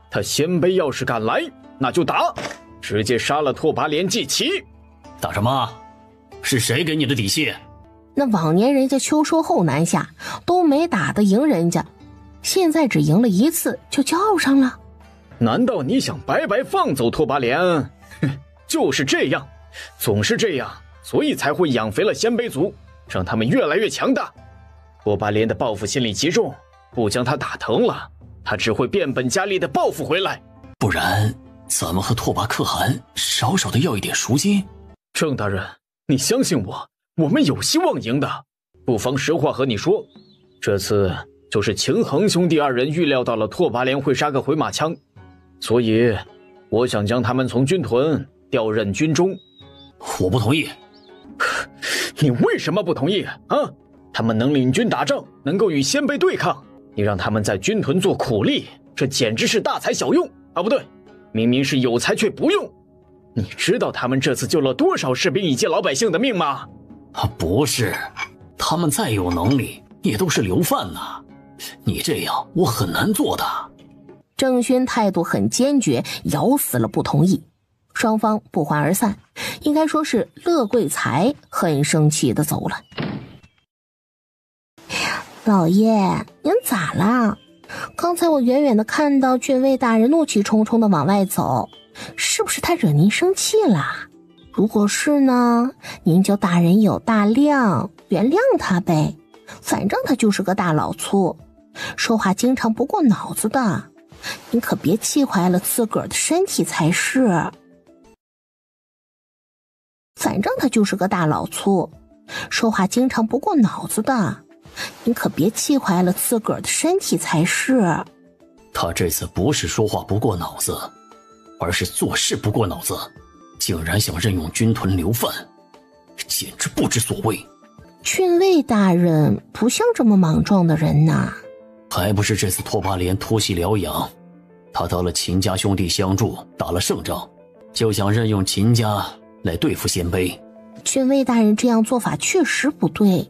他鲜卑要是敢来，那就打，直接杀了拓跋连祭旗。打什么？是谁给你的底气？那往年人家秋收后南下都没打得赢人家，现在只赢了一次就骄傲上了？难道你想白白放走拓跋连？哼，就是这样，总是这样，所以才会养肥了鲜卑族，让他们越来越强大。拓跋连的报复心理极重，不将他打疼了，他只会变本加厉的报复回来。不然咱们和拓跋可汗少少的要一点赎金。郑大人，你相信我，我们有希望赢的。不妨实话和你说，这次就是秦衡兄弟二人预料到了拓跋连会杀个回马枪，所以我想将他们从军屯调任军中。我不同意。你为什么不同意啊？他们能领军打仗，能够与鲜卑对抗，你让他们在军屯做苦力，这简直是大材小用啊！不对，明明是有才却不用。你知道他们这次救了多少士兵以及老百姓的命吗？不是，他们再有能力也都是流犯呐。你这样我很难做的。郑轩态度很坚决，咬死了不同意。双方不欢而散，应该说是乐贵才很生气的走了。老爷，您咋了？刚才我远远的看到郡尉大人怒气冲冲的往外走，是不是他惹您生气了？如果是呢，您就大人有大量，原谅他呗。反正他就是个大老粗，说话经常不过脑子的，您可别气坏了自个儿的身体才是。反正他就是个大老粗，说话经常不过脑子的，您可别气坏了自个儿的身体才是。他这次不是说话不过脑子，而是做事不过脑子，竟然想任用军屯流犯，简直不知所谓。郡尉大人不像这么莽撞的人呐。还不是这次拓跋连突袭辽阳，他得了秦家兄弟相助，打了胜仗，就想任用秦家来对付鲜卑。郡尉大人这样做法确实不对，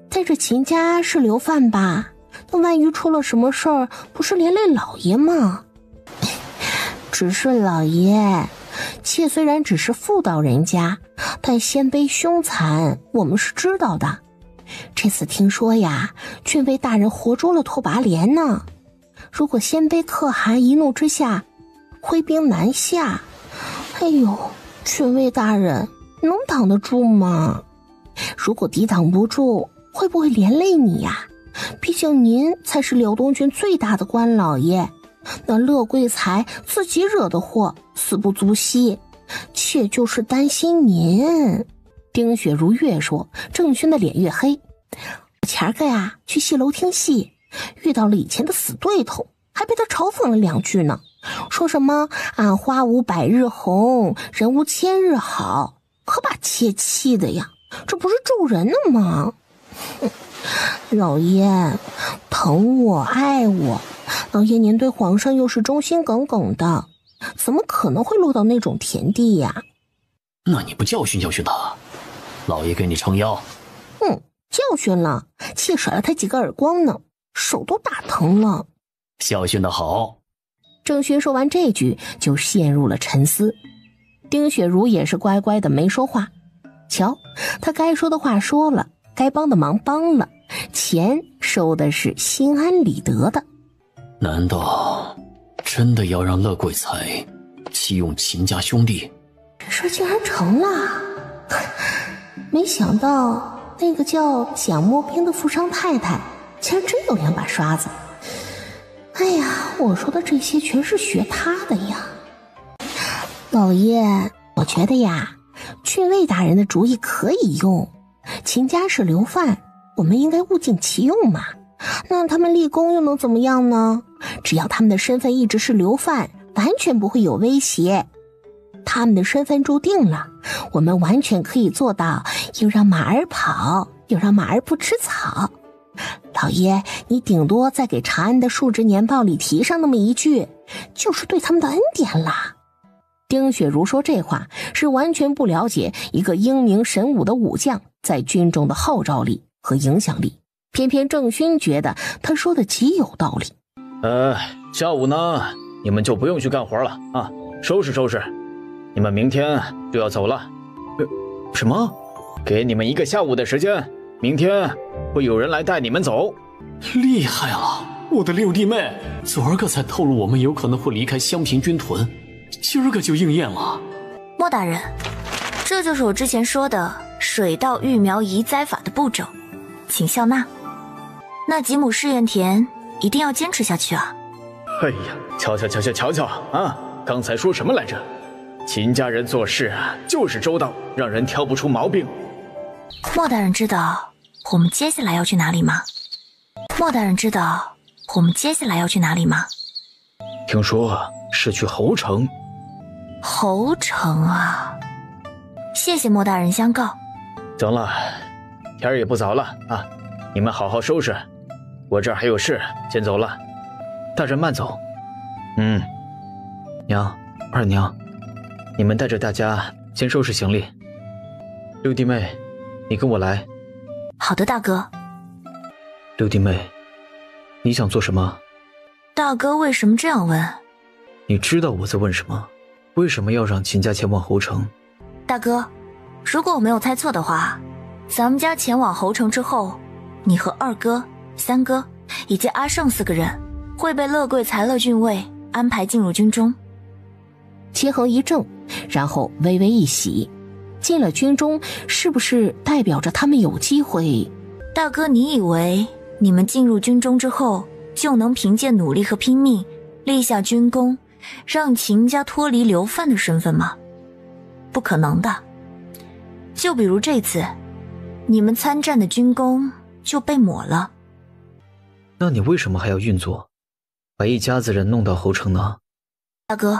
但这秦家是流犯吧？那万一出了什么事儿，不是连累老爷吗？只是老爷，妾虽然只是妇道人家，但鲜卑凶残，我们是知道的。这次听说呀，郡尉大人活捉了拓跋连呢。如果鲜卑可汗一怒之下挥兵南下，哎呦，郡尉大人能挡得住吗？如果抵挡不住，会不会连累你呀？毕竟您才是辽东郡最大的官老爷，那乐贵才自己惹的祸，死不足惜，妾就是担心您。丁雪如越说，郑轩的脸越黑。前儿个呀，去戏楼听戏，遇到了以前的死对头，还被他嘲讽了2句呢，说什么俺花无百日红，人无千日好，可把妾气的呀，这不是咒人呢吗？老爷疼我爱我，老爷您对皇上又是忠心耿耿的，怎么可能会落到那种田地呀？那你不教训教训他，老爷给你撑腰。教训了，妾甩了他几个耳光呢，手都打疼了。教训得好。郑轩说完这句就陷入了沉思。丁雪如也是乖乖的没说话。瞧，他该说的话说了，该帮的忙帮了，钱收的是心安理得的。难道真的要让乐贵才弃用秦家兄弟？这事竟然成了，没想到那个叫蒋墨兵的富商太太竟然真有2把刷子。哎呀，我说的这些全是学他的呀。老爷，我觉得呀，郡尉大人的主意可以用。秦家是流犯，我们应该物尽其用嘛。那他们立功又能怎么样呢？只要他们的身份一直是流犯，完全不会有威胁。他们的身份注定了，我们完全可以做到又让马儿跑，又让马儿不吃草。老爷，你顶多再给长安的述职年报里提上那么一句，就是对他们的恩典啦。丁雪茹说这话是完全不了解一个英明神武的武将在军中的号召力和影响力，偏偏郑勋觉得他说的极有道理。下午呢，你们就不用去干活了啊，收拾收拾，你们明天就要走了。什么？给你们1个下午的时间，明天会有人来带你们走。厉害了，我的六弟妹，昨儿个才透露我们有可能会离开襄平军屯，今儿个就应验了。莫大人，这就是我之前说的水稻育苗移栽法的步骤，请笑纳。那几亩试验田一定要坚持下去啊。哎呀，瞧啊，刚才说什么来着？秦家人做事啊就是周到，让人挑不出毛病。莫大人知道我们接下来要去哪里吗？莫大人知道我们接下来要去哪里吗？听说是去侯城。侯城啊，谢谢莫大人相告。行了，天儿也不早了啊，你们好好收拾，我这儿还有事，先走了。大人慢走。娘、二娘，你们带着大家先收拾行李。六弟妹，你跟我来。好的，大哥。六弟妹，你想做什么？大哥为什么这样问？你知道我在问什么？为什么要让秦家前往侯城？大哥，如果我没有猜错的话，咱们家前往侯城之后，你和二哥、三哥以及阿胜4个人会被乐贵才乐郡尉安排进入军中。齐衡一怔，然后微微一喜，进了军中是不是代表着他们有机会？大哥，你以为你们进入军中之后就能凭借努力和拼命立下军功，让秦家脱离流犯的身份吗？不可能的。就比如这次你们参战的军功就被抹了。那你为什么还要运作，把一家子人弄到侯城呢？大哥，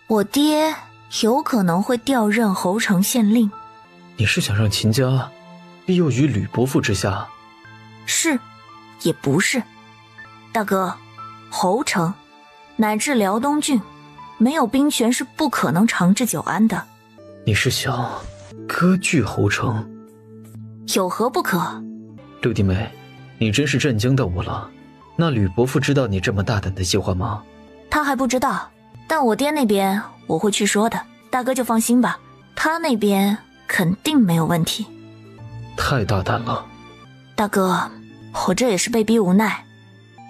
我爹有可能会调任侯城县令。你是想让秦家庇佑于吕伯父之下？是也不是。大哥，侯城乃至辽东郡没有兵权是不可能长治久安的。你是想割据侯城？有何不可？六弟妹，你真是震惊到我了。那吕伯父知道你这么大胆的计划吗？他还不知道，但我爹那边我会去说的，大哥就放心吧，他那边肯定没有问题。太大胆了。大哥，我这也是被逼无奈。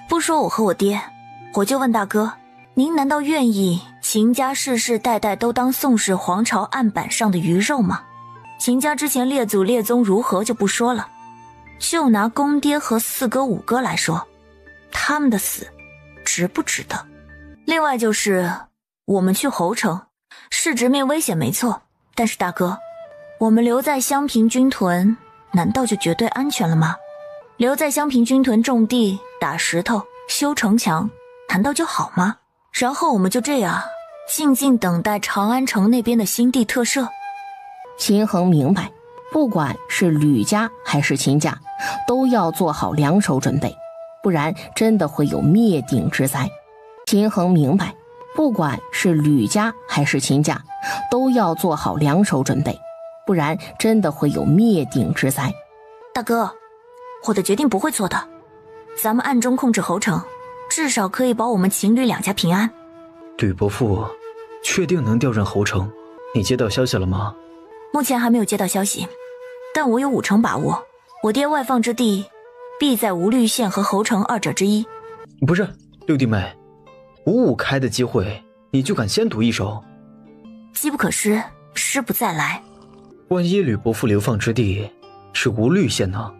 不说我和我爹，我就问大哥，您难道愿意秦家世世代代都当宋氏皇朝案板上的鱼肉吗？秦家之前列祖列宗如何就不说了，就拿公爹和4哥5哥来说，他们的死值不值得？另外就是我们去侯城是直面危险没错，但是大哥，我们留在襄平军屯难道就绝对安全了吗？留在襄平军屯种地、打石头、修城墙，难道就好吗？然后我们就这样静静等待长安城那边的新地特赦。秦衡明白，不管是吕家还是秦家，都要做好两手准备，不然真的会有灭顶之灾。秦衡明白，不管是吕家还是秦家，都要做好两手准备，不然真的会有灭顶之灾。大哥，我的决定不会错的，咱们暗中控制侯城，至少可以保我们秦吕2家平安。吕伯父确定能调任侯城？你接到消息了吗？目前还没有接到消息，但我有5成把握，我爹外放之地必在吴绿县和侯城2者之一。不是，六弟妹，55开的机会你就敢先赌一手？机不可失，失不再来。万一吕伯父流放之地是无虑县呢？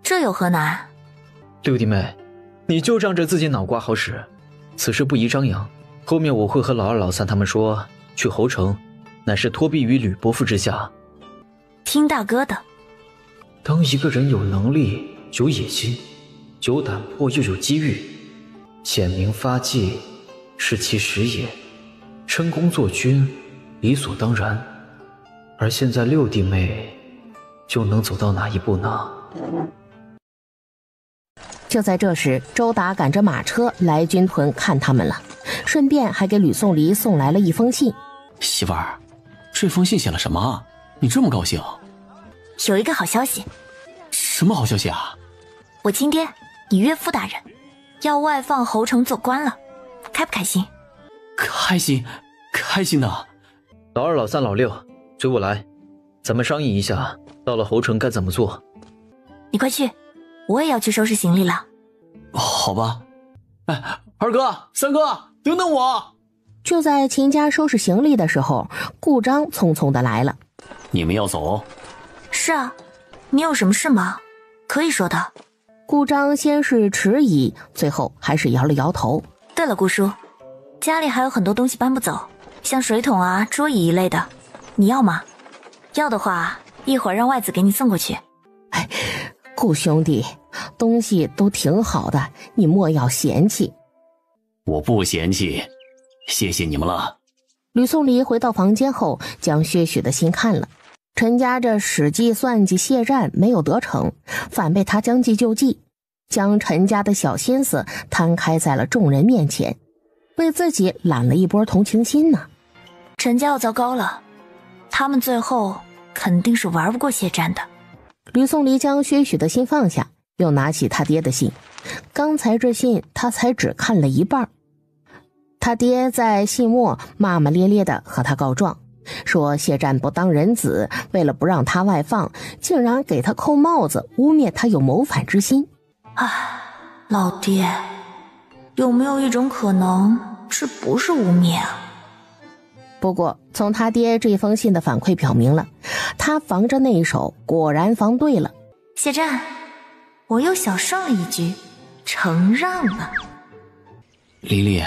这有何难？六弟妹，你就仗着自己脑瓜好使，此事不宜张扬。后面我会和老二老三他们说，去侯城乃是托庇于吕伯父之下。听大哥的。当一个人有能力、有野心、有胆魄又有机遇，显明发迹是其实也，称功做君理所当然。而现在六弟妹又能走到哪一步呢？就在这时，周达赶着马车来军屯看他们了，顺便还给吕宋离送来了一封信。媳妇儿，这封信写了什么啊？你这么高兴？有一个好消息。什么好消息啊？我亲爹，你岳父大人要外放侯城做官了，开不开心？开心，开心的。老二、老三、老六，随我来，咱们商议一下，到了侯城该怎么做。你快去，我也要去收拾行李了。好吧。哎，二哥、三哥，等等我！就在秦家收拾行李的时候，顾章匆匆的来了。你们要走？是啊，你有什么事吗？可以说的。顾章先是迟疑，最后还是摇了摇头。对了，顾叔，家里还有很多东西搬不走，像水桶啊、桌椅一类的，你要吗？要的话，一会儿让外子给你送过去。哎，顾兄弟，东西都挺好的，你莫要嫌弃。我不嫌弃，谢谢你们了。吕宋离回到房间后，将薛许的信看了。陈家这使计算计谢战没有得逞，反被他将计就计，将陈家的小心思摊开在了众人面前，为自己揽了一波同情心呢。陈家要糟糕了，他们最后肯定是玩不过谢战的。吕宋离将薛许的信放下，又拿起他爹的信。刚才这信他才只看了一半。他爹在信末骂骂咧咧地和他告状，说谢战不当人子，为了不让他外放，竟然给他扣帽子，污蔑他有谋反之心。唉，老爹，有没有一种可能，这不是污蔑啊？不过从他爹这封信的反馈表明了，他防着那一手果然防对了。谢战，我又小胜了一局，承让了。黎黎，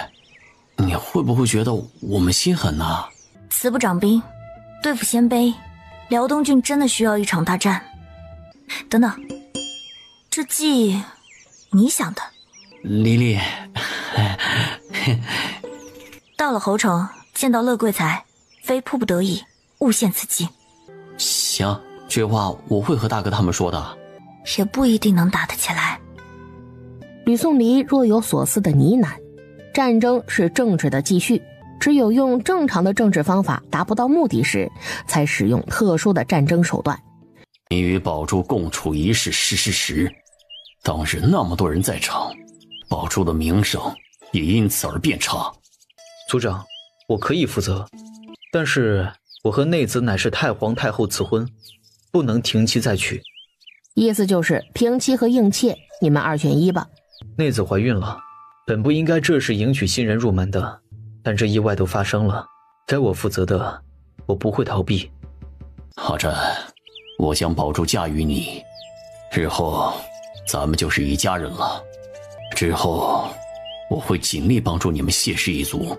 你会不会觉得我们心狠呢？慈不掌兵，对付鲜卑，辽东郡真的需要一场大战。等等，这计你想的？黎黎，到了侯城，见到乐贵才，非迫不得已，勿陷此计。行，这话我会和大哥他们说的。也不一定能打得起来。吕宋离若有所思的呢喃，战争是政治的继续，只有用正常的政治方法达不到目的时，才使用特殊的战争手段。你与宝珠共处一室是事实，当日那么多人在场，宝珠的名声也因此而变差。族长，我可以负责，但是我和内子乃是太皇太后赐婚，不能停妻再娶。意思就是平妻和应妾，你们二选一吧。内子怀孕了，本不应该这时迎娶新人入门的，但这意外都发生了，该我负责的，我不会逃避。阿战，我将宝珠嫁与你，日后咱们就是一家人了。之后我会尽力帮助你们谢氏一族，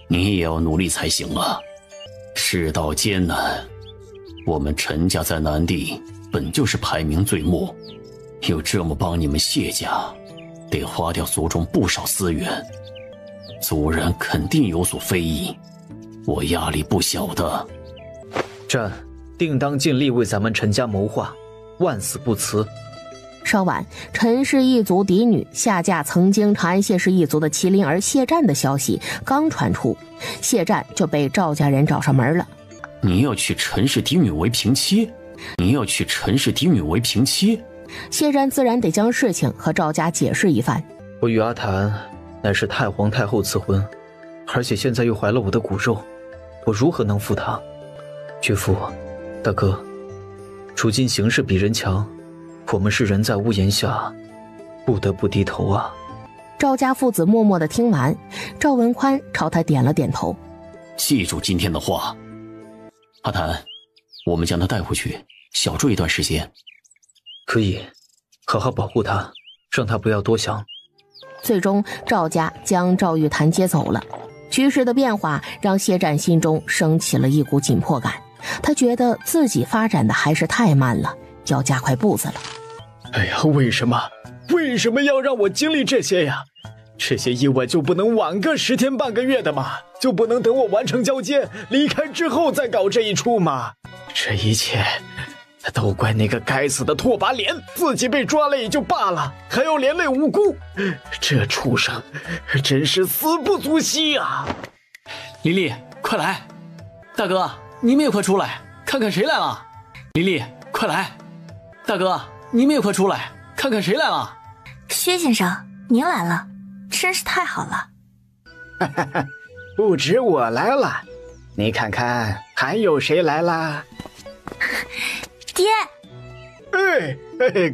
你也要努力才行了。世道艰难，我们陈家在南地本就是排名最末，又这么帮你们谢家，得花掉族中不少资源，族人肯定有所非议，我压力不小的。战定当尽力为咱们陈家谋划，万死不辞。稍晚，陈氏一族嫡女下嫁曾经长安谢氏一族的麒麟儿谢战的消息刚传出，谢战就被赵家人找上门了。你要娶陈氏嫡女为平妻？你要娶陈氏嫡女为平妻？谢战自然得将事情和赵家解释一番。我与阿谭乃是太皇太后赐婚，而且现在又怀了我的骨肉，我如何能负她？岳父，大哥，如今形势比人强，我们是人在屋檐下，不得不低头啊。赵家父子默默地听完，赵文宽朝他点了点头。记住今天的话。阿谭，我们将他带回去，小住一段时间。可以，好好保护他，让他不要多想。最终，赵家将赵玉潭接走了。局势的变化让谢战心中升起了一股紧迫感，他觉得自己发展的还是太慢了，要加快步子了。哎呀，为什么要让我经历这些呀？这些意外就不能晚个10天半个月的吗？就不能等我完成交接离开之后再搞这一出吗？这一切都怪那个该死的拓跋连，自己被抓了也就罢了，还要连累无辜，这畜生真是死不足惜啊！黎黎，快来！大哥，你们也快出来，看看谁来了！黎黎，快来！大哥，你们也快出来，看看谁来了！薛先生，您来了，真是太好了。不止我来了，你看看还有谁来啦？爹，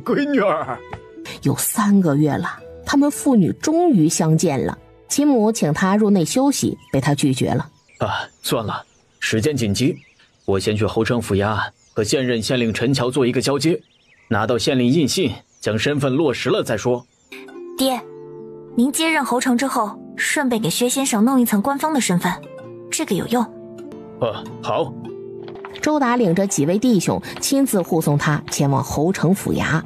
闺女儿，有3个月了，他们父女终于相见了。秦母请他入内休息，被他拒绝了。算了，时间紧急，我先去侯城府衙和现任县令陈桥做一个交接，拿到县令印信，将身份落实了再说。爹，您接任侯城之后，顺便给薛先生弄一层官方的身份，这个有用。好。周达领着几位弟兄亲自护送他前往侯城府衙。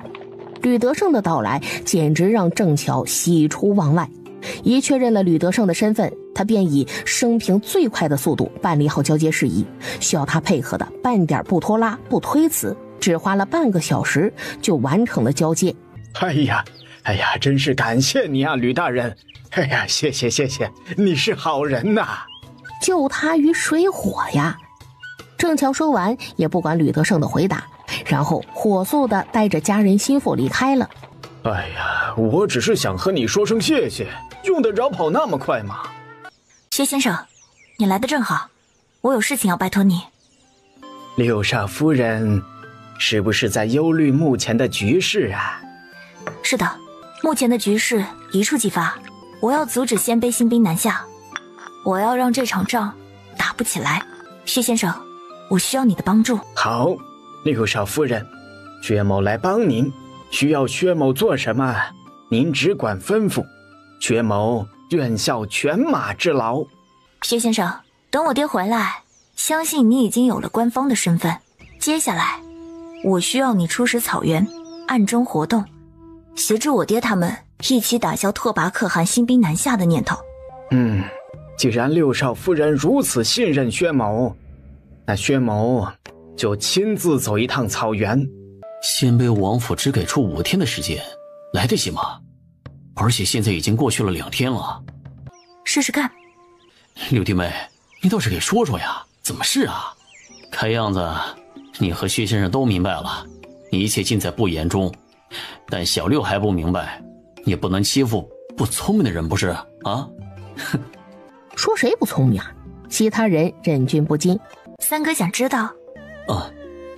吕德胜的到来简直让郑乔喜出望外，一确认了吕德胜的身份，他便以生平最快的速度办理好交接事宜，需要他配合的半点不拖拉不推辞，只花了半个小时就完成了交接。哎呀，真是感谢你啊，吕大人！哎呀，谢谢，你是好人呐！救他于水火呀！郑乔说完也不管吕德胜的回答，然后火速地带着家人心腹离开了。哎呀，我只是想和你说声谢谢，用得着跑那么快吗？薛先生，你来的正好，我有事情要拜托你。六少夫人是不是在忧虑目前的局势啊？是的，目前的局势一触即发，我要阻止鲜卑新兵南下，我要让这场仗打不起来。薛先生，我需要你的帮助。好，六少夫人，薛某来帮您。需要薛某做什么，您只管吩咐，薛某愿效犬马之劳。薛先生，等我爹回来，相信你已经有了官方的身份。接下来，我需要你出使草原，暗中活动，协助我爹他们一起打消拓跋可汗新兵南下的念头。既然六少夫人如此信任薛某，那薛某就亲自走一趟草原。鲜卑王府只给出5天的时间，来得及吗？而且现在已经过去了2天了。试试看。六弟妹，你倒是给说说呀，怎么事啊？看样子你和薛先生都明白了，一切尽在不言中。但小六还不明白，也不能欺负不聪明的人，不是啊？说谁不聪明啊？其他人忍俊不禁。三哥想知道。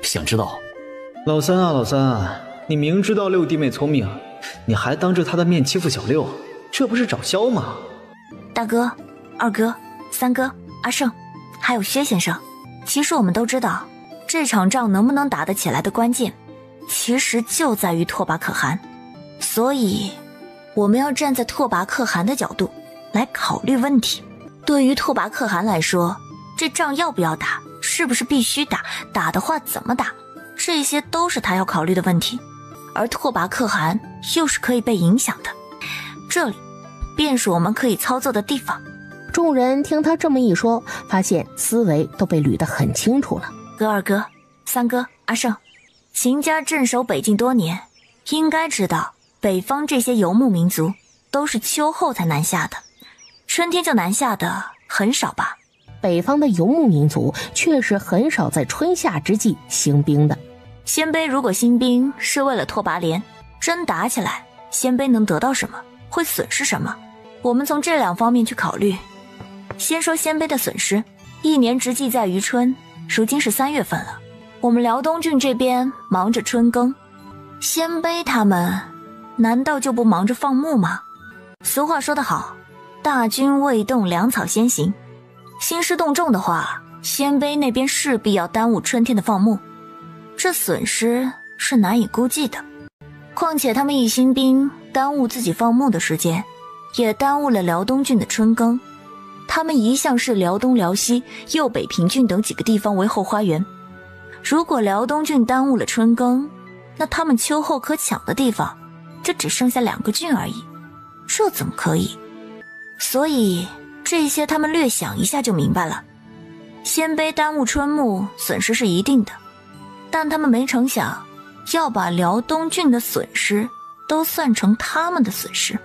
想知道。老三啊，你明知道六弟妹聪明，你还当着她的面欺负小六，这不是找消吗？大哥、二哥、三哥、阿胜，还有薛先生，其实我们都知道，这场仗能不能打得起来的关键，其实就在于拓跋可汗。所以，我们要站在拓跋可汗的角度来考虑问题。对于拓跋可汗来说，这仗要不要打，是不是必须打，打的话怎么打，这些都是他要考虑的问题。而拓跋可汗又是可以被影响的，这里便是我们可以操作的地方。众人听他这么一说，发现思维都被捋得很清楚了。哥、二哥、三哥、阿胜，秦家镇守北境多年，应该知道北方这些游牧民族都是秋后才南下的，春天就南下的很少吧？北方的游牧民族确实很少在春夏之际兴兵的。鲜卑如果兴兵是为了拓跋连，真打起来，鲜卑能得到什么，会损失什么？我们从这2方面去考虑。先说鲜卑的损失，1年之计在于春，如今是3月份了，我们辽东郡这边忙着春耕，鲜卑他们难道就不忙着放牧吗？俗话说得好，大军未动，粮草先行。兴师动众的话，鲜卑那边势必要耽误春天的放牧，这损失是难以估计的。况且他们一心兵耽误自己放牧的时间，也耽误了辽东郡的春耕。他们一向视辽东、辽西、右北平郡等几个地方为后花园，如果辽东郡耽误了春耕，那他们秋后可抢的地方，这只剩下2个郡而已，这怎么可以？所以这些他们略想一下就明白了。鲜卑耽误春牧，损失是一定的，但他们没成想要把辽东郡的损失都算成他们的损失。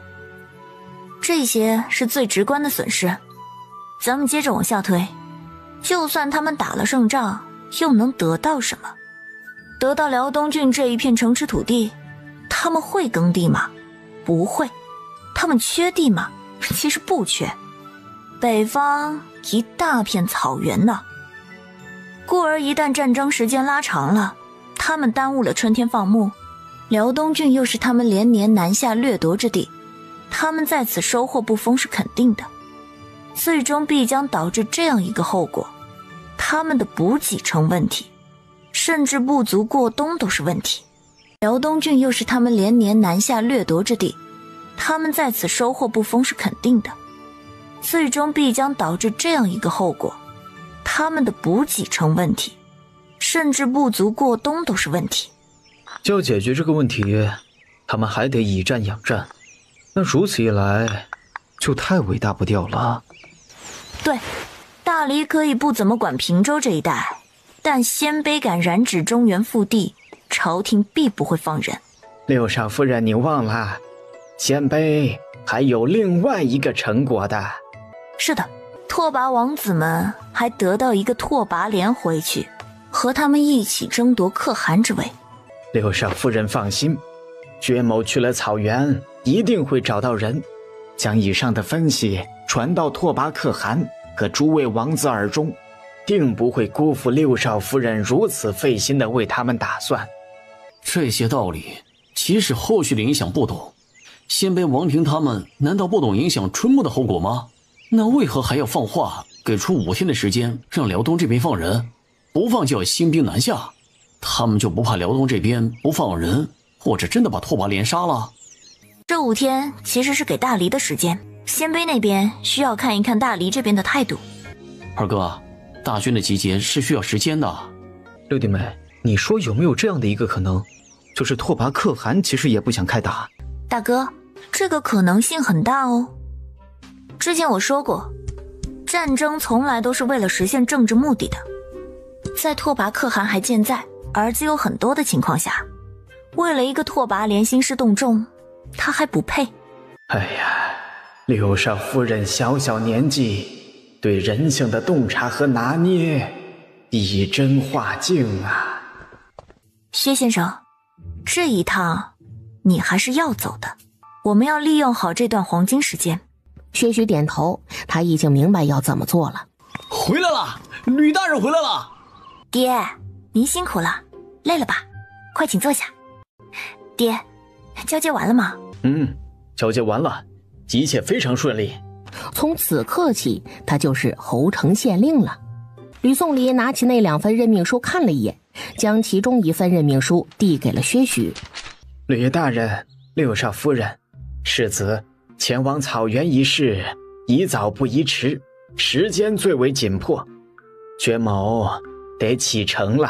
这些是最直观的损失。咱们接着往下推，就算他们打了胜仗，又能得到什么？得到辽东郡这一片城池土地，他们会耕地吗？不会。他们缺地吗？其实不缺。北方一大片草原呢。故而一旦战争时间拉长了，他们耽误了春天放牧，辽东郡又是他们连年南下掠夺之地，他们在此收获不丰是肯定的，最终必将导致这样一个后果：他们的补给成问题，甚至不足过冬都是问题。辽东郡又是他们连年南下掠夺之地，他们在此收获不丰是肯定的，最终必将导致这样一个后果：他们的补给成问题，甚至不足过冬都是问题。要解决这个问题，他们还得以战养战，那如此一来就太伟大不掉了。对，大黎可以不怎么管平州这一带，但鲜卑敢染指中原腹地，朝廷必不会放人。六少夫人，你忘了，鲜卑还有另外一个成果的。是的，拓跋王子们还得到一个拓跋连回去，和他们一起争夺可汗之位。六少夫人放心，薛某去了草原，一定会找到人，将以上的分析传到拓跋可汗和诸位王子耳中，定不会辜负六少夫人如此费心的为他们打算。这些道理，即使后续的影响不懂，鲜卑王庭他们难道不懂影响春牧的后果吗？那为何还要放话，给出5天的时间让辽东这边放人？不放就要兴兵南下，他们就不怕辽东这边不放人，或者真的把拓跋连杀了？这5天其实是给大黎的时间，鲜卑那边需要看一看大黎这边的态度。二哥，大军的集结是需要时间的。六弟妹，你说有没有这样的一个可能，就是拓跋可汗其实也不想开打？大哥，这个可能性很大哦。之前我说过，战争从来都是为了实现政治目的的。在拓跋可汗还健在，儿子有很多的情况下，为了一个拓跋连兴师动众，他还不配。哎呀，六少夫人小小年纪，对人性的洞察和拿捏一针化境啊。薛先生，这一趟你还是要走的，我们要利用好这段黄金时间。薛许点头，他已经明白要怎么做了。回来了，吕大人回来了。爹，您辛苦了，累了吧？快请坐下。爹，交接完了吗？交接完了，一切非常顺利。从此刻起，他就是侯城县令了。吕颂礼拿起那2份任命书看了一眼，将其中1份任命书递给了薛许。吕大人，六少夫人，世子前往草原一事，宜早不宜迟，时间最为紧迫，薛某得启程了。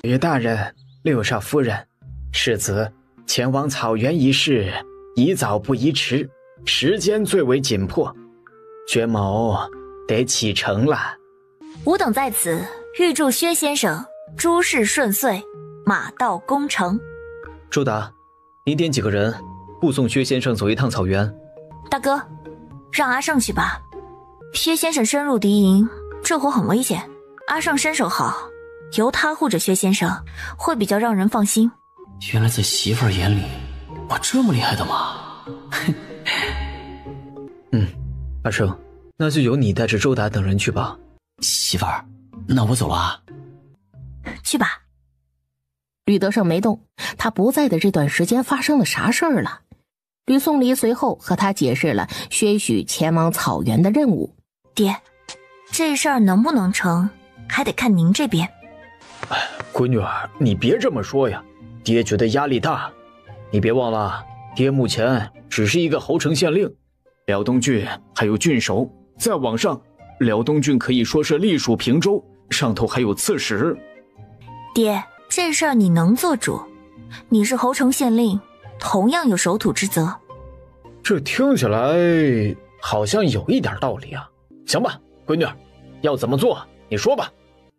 吕大人，六少夫人，世子前往草原一事，宜早不宜迟，时间最为紧迫，薛某得启程了。吾等在此预祝薛先生诸事顺遂，马到功成。周达，你点几个人护送薛先生走一趟草原。大哥，让阿胜去吧。薛先生深入敌营，这活很危险，阿胜身手好，由他护着薛先生会比较让人放心。原来在媳妇儿眼里我这么厉害的吗？阿胜，那就由你带着周达等人去吧。媳妇儿，那我走了啊。去吧。吕德胜没动，他不在的这段时间发生了啥事儿了？吕颂礼随后和他解释了薛许前往草原的任务。爹，这事儿能不能成，还得看您这边。闺女儿，你别这么说呀，爹觉得压力大。你别忘了，爹目前只是一个侯城县令，辽东郡还有郡守，再往上，辽东郡可以说是隶属平州，上头还有刺史。爹，这事儿你能做主，你是侯城县令，同样有守土之责。这听起来好像有一点道理啊。行吧，闺女儿，要怎么做你说吧。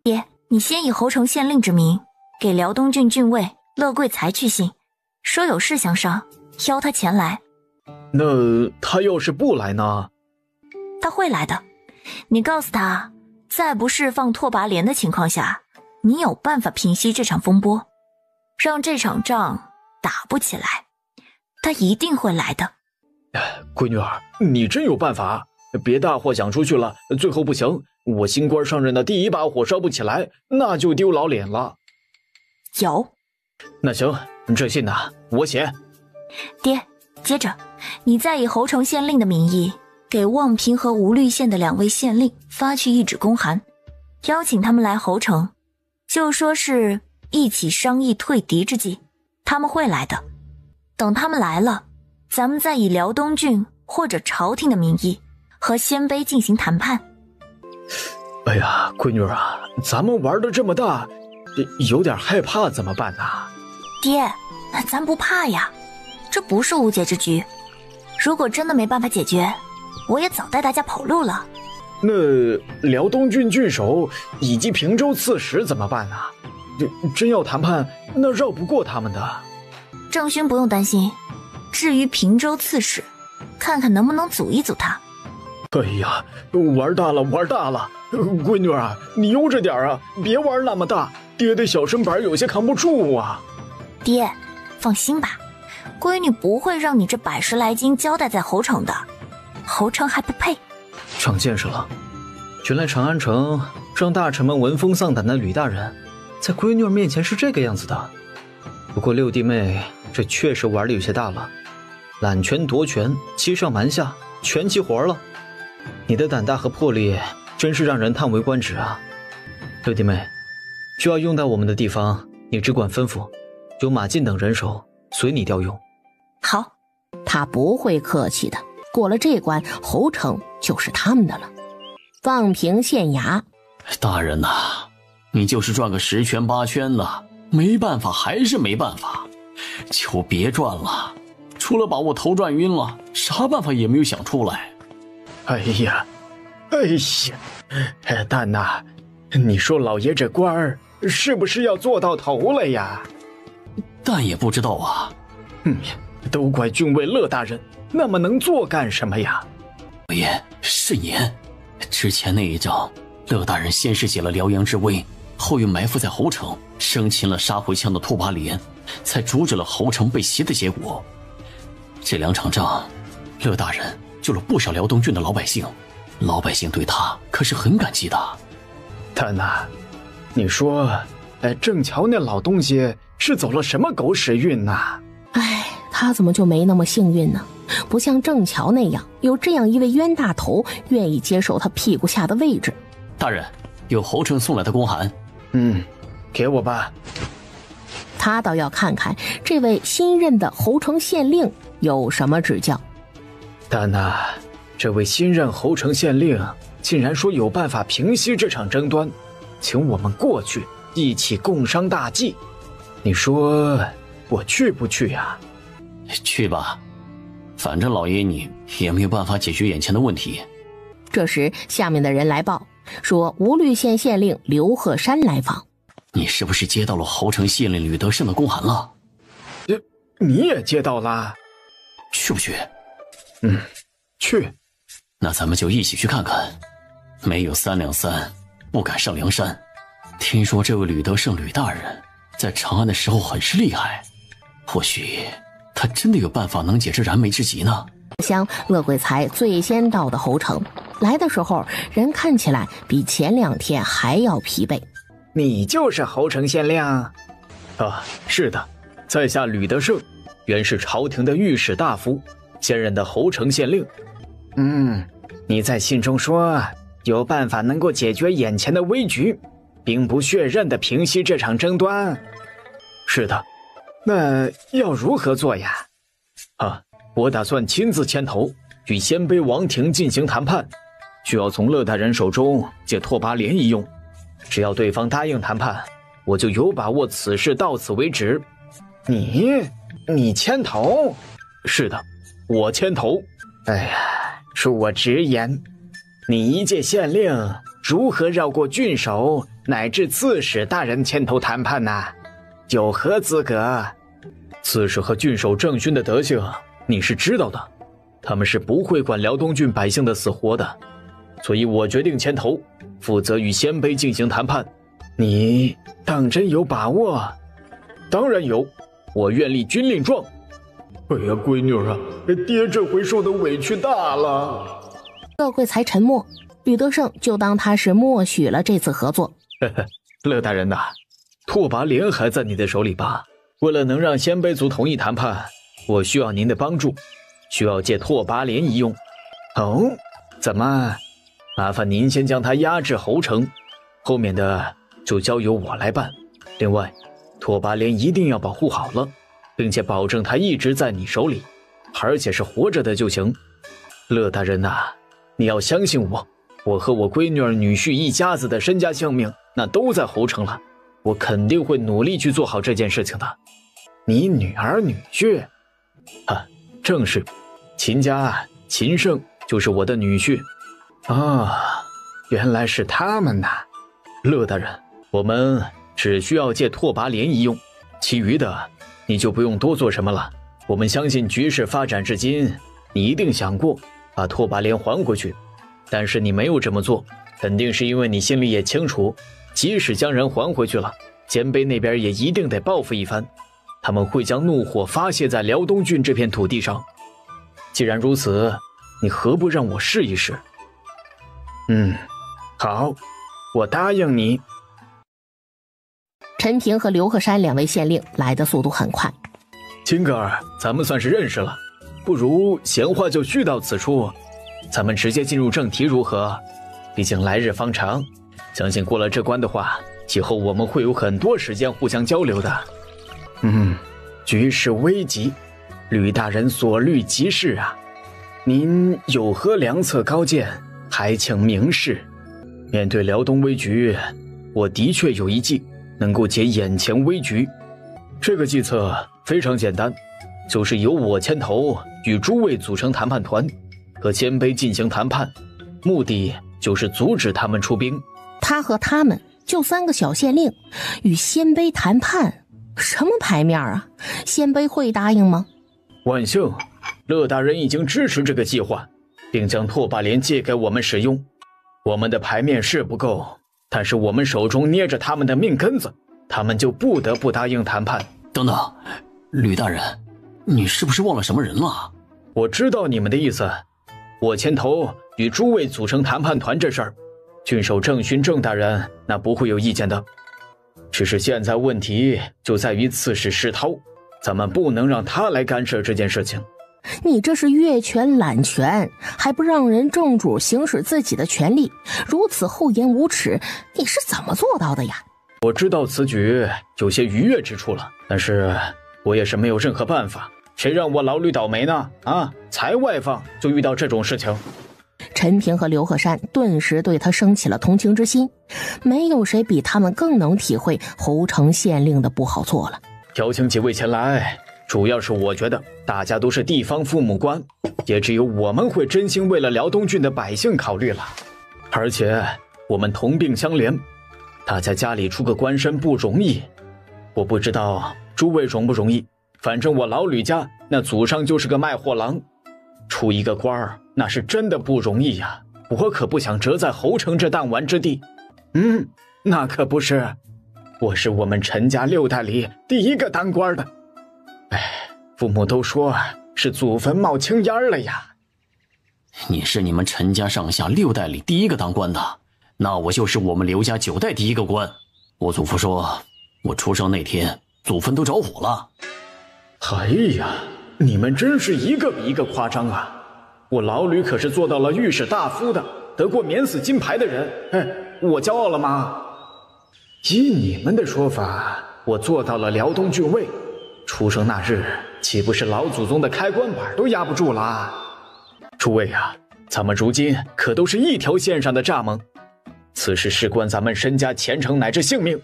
爹，你先以侯城县令之名给辽东郡郡尉乐贵才去信，说有事相商，邀他前来。那他要是不来呢？他会来的，你告诉他，在不释放拓跋连的情况下，你有办法平息这场风波，让这场仗打不起来，他一定会来的。闺女儿，你真有办法，别大祸想出去了，最后不行，我新官上任的第一把火烧不起来，那就丢老脸了。有。那行，这信呢，我写。爹，接着你再以侯城县令的名义给望平和无虑县的2位县令发去一纸公函，邀请他们来侯城，就说是一起商议退敌之计，他们会来的。等他们来了，咱们再以辽东郡或者朝廷的名义和鲜卑进行谈判。哎呀，闺女啊，咱们玩的这么大，有点害怕怎么办呢？爹，咱不怕呀，这不是无解之局。如果真的没办法解决，我也早带大家跑路了。那辽东郡郡守以及平州刺史怎么办呢？真要谈判，那绕不过他们的。郑勋不用担心，至于平州刺史，看看能不能阻一阻他。哎呀，玩大了，玩大了！闺女啊，你悠着点啊，别玩那么大，爹的小身板有些扛不住啊。爹，放心吧，闺女不会让你这100来斤交代在侯城的，侯城还不配。长见识了，原来长安城让大臣们闻风丧胆的吕大人，在闺女面前是这个样子的。不过六弟妹这确实玩的有些大了，揽权夺权，欺上瞒下，全齐活了。你的胆大和魄力真是让人叹为观止啊。六弟妹，需要用到我们的地方，你只管吩咐，有马进等人手随你调用。好，他不会客气的，过了这关，侯城就是他们的了。望平县衙，大人呐，你就是转个10圈8圈的，没办法还是没办法，就别转了，除了把我头转晕了，啥办法也没有想出来。哎呀，蛋呐，你说老爷这官儿是不是要做到头了呀？但也不知道啊。都怪郡尉乐大人，那么能做干什么呀？老爷，慎言。之前那一仗，乐大人先是解了辽阳之危，后又埋伏在侯城，生擒了杀回枪的拓跋连，才阻止了侯城被袭的结果。这2场仗，乐大人救了不少辽东郡的老百姓，老百姓对他可是很感激的。蛋呐，你说，郑乔那老东西是走了什么狗屎运呐？他怎么就没那么幸运呢？不像郑乔那样有这样一位冤大头愿意接受他屁股下的位置。大人，有侯城送来的公函。给我吧。他倒要看看这位新任的侯城县令有什么指教。蛋呐，这位新任侯城县令竟然说有办法平息这场争端，请我们过去一起共商大计。你说我去不去呀？去吧，反正老爷你也没有办法解决眼前的问题。这时下面的人来报说无虑县县令刘鹤山来访。你是不是接到了侯城县令吕德胜的公函了？你也接到了？去不去？去。那咱们就一起去看看。没有3两3，不敢上梁山。听说这位吕德胜吕大人在长安的时候很是厉害，或许他真的有办法能解这燃眉之急呢。像乐贵才最先到的侯城，来的时候人看起来比前2天还要疲惫。你就是侯城县令？是的，在下吕德胜，原是朝廷的御史大夫，现任的侯城县令。你在信中说有办法能够解决眼前的危局，兵不血刃地平息这场争端。是的。那要如何做呀？我打算亲自牵头，与鲜卑王庭进行谈判，需要从乐大人手中借拓跋连一用。只要对方答应谈判，我就有把握此事到此为止。你牵头？是的，我牵头。哎呀，恕我直言，你一介县令，如何绕过郡守乃至刺史大人牵头谈判呢？有何资格？刺史和郡守郑勋的德行你是知道的，他们是不会管辽东郡百姓的死活的，所以我决定牵头，负责与鲜卑进行谈判。你当真有把握？当然有，我愿立军令状。哎呀，闺女啊，爹这回受的委屈大了。乐贵才沉默，吕德胜就当他是默许了这次合作。乐大人呐，拓跋连还在你的手里吧？为了能让鲜卑族同意谈判，我需要您的帮助，需要借拓跋连一用。怎么？麻烦您先将他押至侯城，后面的就交由我来办。另外，拓跋连一定要保护好了，并且保证他一直在你手里，而且是活着的就行。乐大人呐，你要相信我，我和我闺女儿女婿一家子的身家性命那都在侯城了，我肯定会努力去做好这件事情的。你女儿女婿？正是，秦家秦胜就是我的女婿。原来是他们呐。乐大人，我们只需要借拓跋连一用，其余的你就不用多做什么了。我们相信局势发展至今，你一定想过把拓跋连还回去，但是你没有这么做，肯定是因为你心里也清楚，即使将人还回去了，鲜卑那边也一定得报复一番，他们会将怒火发泄在辽东郡这片土地上。既然如此，你何不让我试一试？好，我答应你。陈平和刘鹤山两位县令来的速度很快。秦哥儿，咱们算是认识了，不如闲话就絮到此处，咱们直接进入正题如何？毕竟来日方长，相信过了这关的话，以后我们会有很多时间互相交流的。局势危急，吕大人所虑极是啊。您有何良策高见，还请明示。面对辽东危局，我的确有一计能够解眼前危局。这个计策非常简单，就是由我牵头与诸位组成谈判团，和鲜卑进行谈判，目的就是阻止他们出兵。他和他们就3个小县令与鲜卑谈判，什么牌面啊？鲜卑会答应吗？万幸，乐大人已经支持这个计划，并将拓跋连借给我们使用。我们的牌面是不够，但是我们手中捏着他们的命根子，他们就不得不答应谈判。等等，吕大人，你是不是忘了什么人了？我知道你们的意思，我牵头与诸位组成谈判团这事儿，郡守郑勋郑大人那不会有意见的。只是现在问题就在于刺史石涛，咱们不能让他来干涉这件事情。你这是越权揽权，还不让人正主行使自己的权利，如此厚颜无耻，你是怎么做到的呀？我知道此举有些逾越之处了，但是我也是没有任何办法，谁让我老吕倒霉呢？才外放就遇到这种事情。陈平和刘鹤山顿时对他生起了同情之心，没有谁比他们更能体会侯城县令的不好做了。邀请几位前来，主要是我觉得大家都是地方父母官，也只有我们会真心为了辽东郡的百姓考虑了。而且我们同病相怜，大家家里出个官绅不容易，我不知道诸位容不容易，反正我老吕家那祖上就是个卖货郎，出一个官儿那是真的不容易呀，我可不想折在侯城这弹丸之地。那可不是，我是我们陈家6代里第一个当官的。父母都说是祖坟冒青烟了呀。你是你们陈家上下6代里第一个当官的，那我就是我们刘家9代第一个官。我祖父说，我出生那天祖坟都着火了。哎呀，你们真是一个比一个夸张啊！我老吕可是做到了御史大夫的，得过免死金牌的人，我骄傲了吗？依你们的说法，我做到了辽东郡尉，出生那日岂不是老祖宗的开关板都压不住了？诸位啊，咱们如今可都是一条线上的蚱蜢，此事事关咱们身家前程乃至性命，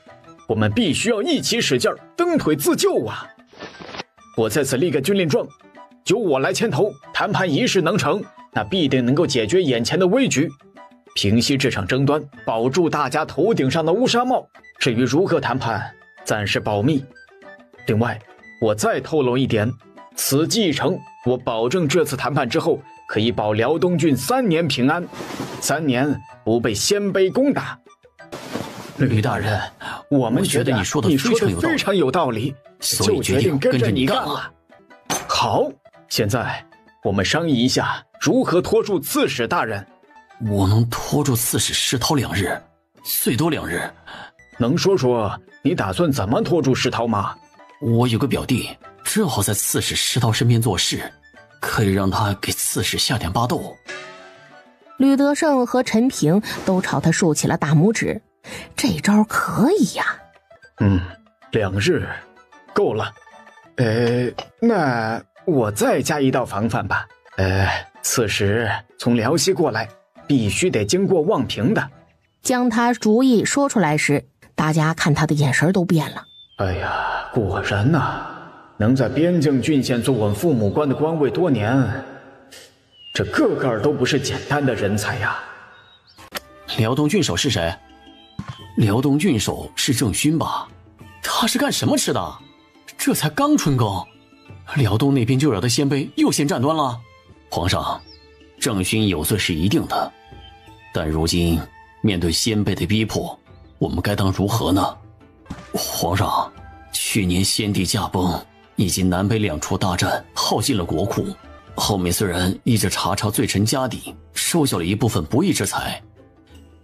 我们必须要一起使劲蹬腿自救啊！我在此立个军令状，由我来牵头，谈判一事能成，那必定能够解决眼前的危局，平息这场争端，保住大家头顶上的乌纱帽。至于如何谈判，暂时保密。另外，我再透露一点，此计一成，我保证这次谈判之后可以保辽东郡3年平安，3年不被鲜卑攻打。吕大人，我们觉得你说的非常有道理，就决定跟着你干了。好，现在我们商议一下如何拖住刺史大人。我能拖住刺史石涛2日，最多2日。能说说你打算怎么拖住石涛吗？我有个表弟，正好在刺史石涛身边做事，可以让他给刺史下点巴豆。吕德胜和陈平都朝他竖起了大拇指，这招可以呀。2日够了。那我再加一道防范吧。刺史从辽西过来，必须得经过望平的。将他主意说出来时，大家看他的眼神都变了。哎呀，果然呐，能在边境郡县坐稳父母官的官位多年，这个个都不是简单的人才呀。辽东郡守是谁？辽东郡守是郑勋吧？他是干什么吃的？这才刚春耕，辽东那边就惹得鲜卑又先战端了。皇上，郑勋有罪是一定的，但如今面对鲜卑的逼迫，我们该当如何呢？皇上，去年先帝驾崩，以及南北2处大战耗尽了国库，后面虽然依着查抄罪臣家底，收缴了一部分不义之财，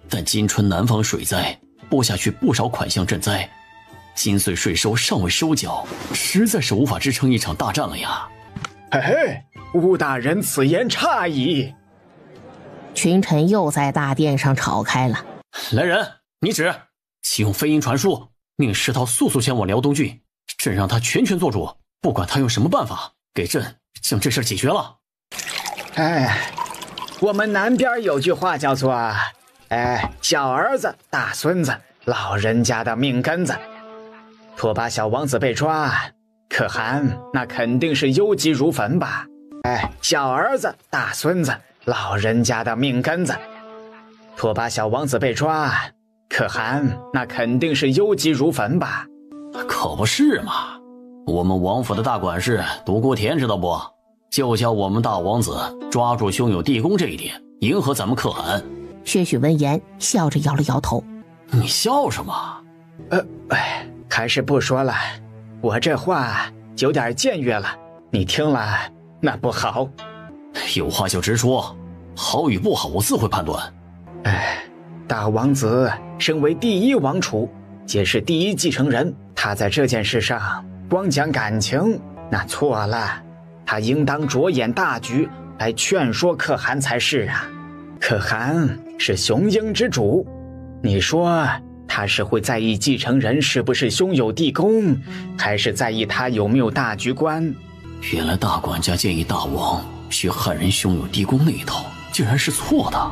但今春南方水灾拨下去不少款项赈灾，今岁税收尚未收缴，实在是无法支撑一场大战了呀。嘿嘿，乌大人此言差矣。群臣又在大殿上吵开了。来人，你旨，启用飞鹰传书，命石涛速速前往辽东郡，朕让他全权做主，不管他用什么办法，给朕将这事解决了。我们南边有句话叫做小儿子大孙子，老人家的命根子。拓跋小王子被抓，可汗那肯定是忧急如焚吧？小儿子大孙子，老人家的命根子。拓跋小王子被抓，可汗那肯定是忧急如焚吧？可不是嘛，我们王府的大管事独孤田知道不？就叫我们大王子抓住兄友弟恭这一点，迎合咱们可汗。薛许闻言笑着摇了摇头。你笑什么？还是不说了，我这话有点僭越了，你听了那不好。有话就直说，好与不好我自会判断。大王子身为第一王储，也是第一继承人，他在这件事上光讲感情那错了，他应当着眼大局来劝说可汗才是啊。可汗是雄鹰之主，你说他是会在意继承人是不是兄友弟恭，还是在意他有没有大局观？原来大管家建议大王学汉人兄友弟恭那一套，竟然是错的。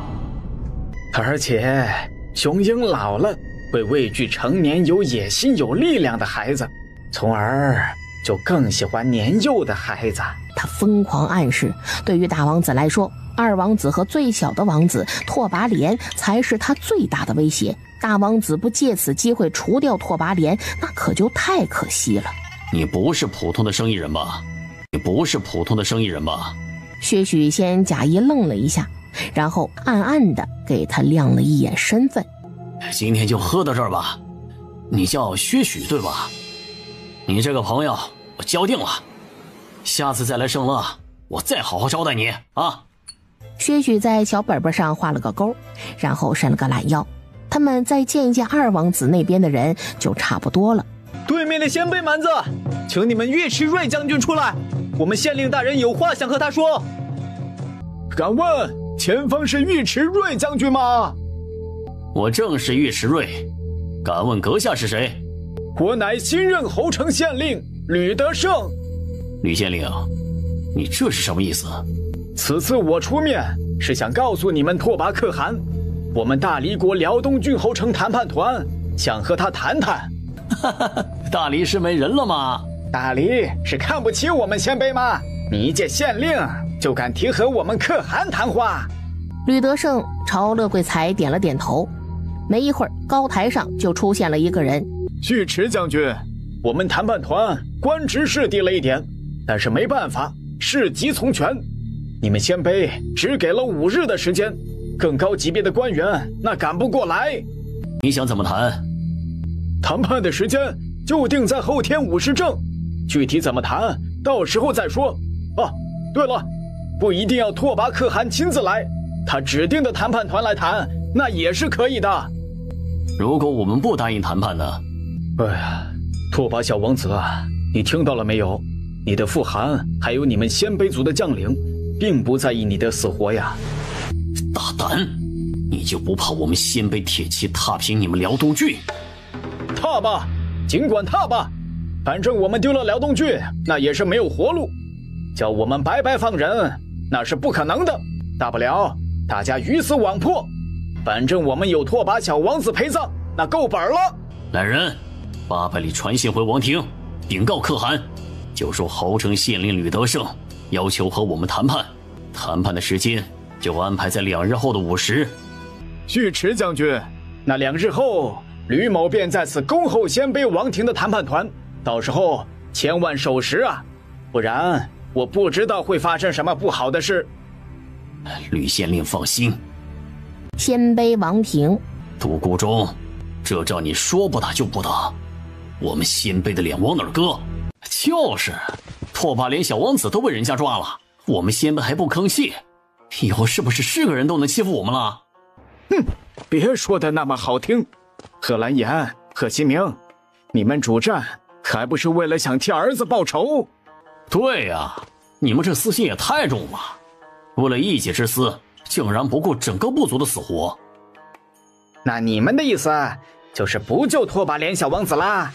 而且雄鹰老了，会畏惧成年有野心有力量的孩子，从而就更喜欢年幼的孩子。他疯狂暗示，对于大王子来说，二王子和最小的王子拓跋廉才是他最大的威胁。大王子不借此机会除掉拓跋廉，那可就太可惜了。你不是普通的生意人吧？薛许先假意愣了一下，然后暗暗地给他亮了一眼身份。今天就喝到这儿吧。你叫薛许对吧？你这个朋友我交定了，下次再来圣乐，我再好好招待你啊。薛许在小本本上画了个勾，然后伸了个懒腰。他们再见一见二王子那边的人就差不多了。对面的鲜卑蛮子，请你们尉迟瑞将军出来，我们县令大人有话想和他说。敢问前方是尉迟瑞将军吗？我正是尉迟瑞，敢问阁下是谁？我乃新任侯城县令吕德胜。吕县令，你这是什么意思？此次我出面是想告诉你们拓跋可汗，我们大黎国辽东郡侯城谈判团想和他谈谈。大黎是没人了吗？大黎是看不起我们鲜卑吗？你一介县令就敢提和我们可汗谈话？吕德胜朝乐贵才点了点头。没一会儿，高台上就出现了一个人。尉迟将军，我们谈判团官职是低了一点，但是没办法，事急从权。你们鲜卑只给了5日的时间，更高级别的官员那赶不过来。你想怎么谈？谈判的时间就定在后天午时正，具体怎么谈，到时候再说。啊，对了，不一定要拓跋可汗亲自来，他指定的谈判团来谈，那也是可以的。如果我们不答应谈判呢？哎呀，拓跋小王子啊，你听到了没有？你的父汗还有你们鲜卑族的将领，并不在意你的死活呀。大胆！你就不怕我们鲜卑铁骑踏平你们辽东郡？踏吧，尽管踏吧，反正我们丢了辽东郡，那也是没有活路。叫我们白白放人，那是不可能的。大不了大家鱼死网破，反正我们有拓跋小王子陪葬，那够本了。来人，800里传信回王庭，禀告可汗，就说侯城县令吕德胜要求和我们谈判，谈判的时间就安排在2日后的午时。尉迟将军，那2日后，吕某便在此恭候鲜卑王庭的谈判团，到时候千万守时啊，不然我不知道会发生什么不好的事。吕县令放心。鲜卑王庭，独孤忠，这仗你说不打就不打，我们鲜卑的脸往哪儿搁？就是，拓跋连小王子都被人家抓了，我们鲜卑还不吭气，以后是不是个人都能欺负我们了？哼，别说的那么好听。贺兰言、贺新明，你们主战还不是为了想替儿子报仇？对呀，你们这私心也太重了，为了一己之私，竟然不顾整个部族的死活。那你们的意思就是不救拓跋连小王子啦？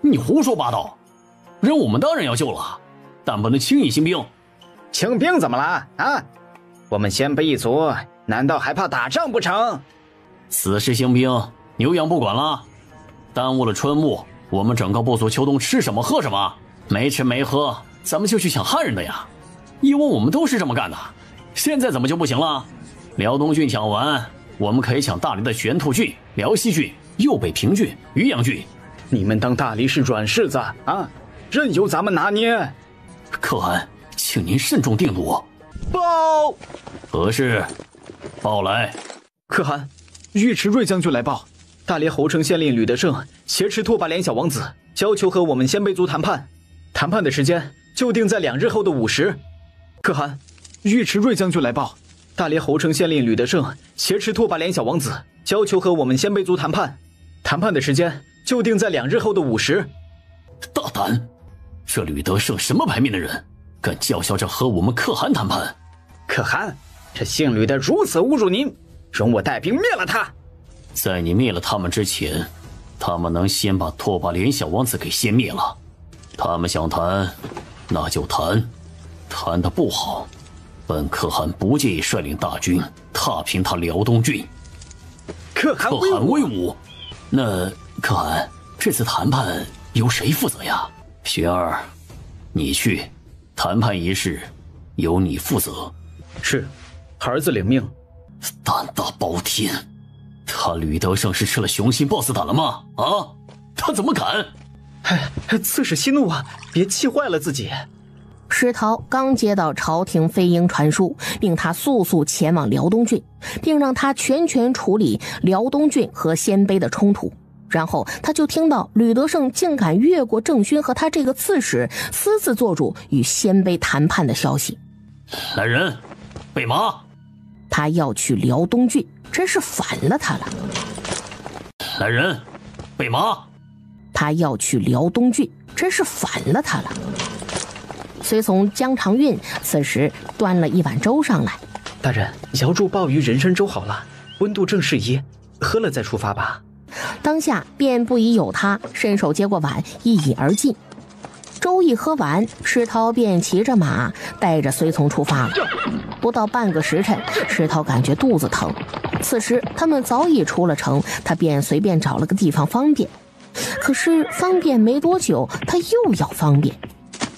你胡说八道！人我们当然要救了，但不能轻易兴兵。清兵怎么了啊？我们鲜卑一族难道还怕打仗不成？此时兴兵，牛羊不管了，耽误了春牧，我们整个部族秋冬吃什么喝什么，没吃没喝，咱们就去抢汉人的呀。以往我们都是这么干的，现在怎么就不行了？辽东郡抢完，我们可以抢大黎的玄兔郡、辽西郡、右北平郡、渔阳郡。你们当大黎是软柿子啊，任由咱们拿捏。可汗，请您慎重定夺。报！何事？报来。可汗，尉迟睿将军来报，大黎侯城县令吕德胜挟持拓跋连小王子，要求和我们鲜卑族谈判，谈判的时间就定在2日后的午时。可汗，尉迟睿将军来报，大黎侯城县令吕德胜挟持拓跋连小王子，要求和我们鲜卑族谈判，谈判的时间就定在2日后的午时。大胆！这吕德胜什么牌面的人，敢叫嚣着和我们可汗谈判？可汗，这姓吕的如此侮辱您，容我带兵灭了他。在你灭了他们之前，他们能先把拓跋连小王子给先灭了。他们想谈，那就谈，谈得不好，本可汗不介意率领大军踏平他辽东郡。可汗威武！那可汗，这次谈判由谁负责呀？雪儿，你去，谈判一事由你负责。是，儿子领命。胆大包天，他吕德胜是吃了雄心豹子胆了吗？啊，他怎么敢？刺史息怒啊，别气坏了自己。石涛刚接到朝廷飞鹰传书，命他速速前往辽东郡，并让他全权处理辽东郡和鲜卑的冲突。然后他就听到吕德胜竟敢越过郑勋和他这个刺史，私自做主与鲜卑谈判的消息。来人，备马！他要去辽东郡，真是反了他了。来人，备马！他要去辽东郡，真是反了他了。随从江长运此时端了一碗粥上来。大人，瑶柱鲍鱼人参粥好了，温度正适宜，喝了再出发吧。当下便不疑有他，伸手接过碗，一饮而尽。粥一喝完，石涛便骑着马带着随从出发了。不到半个时辰，石涛感觉肚子疼。此时他们早已出了城，他便随便找了个地方方便。可是方便没多久，他又要方便。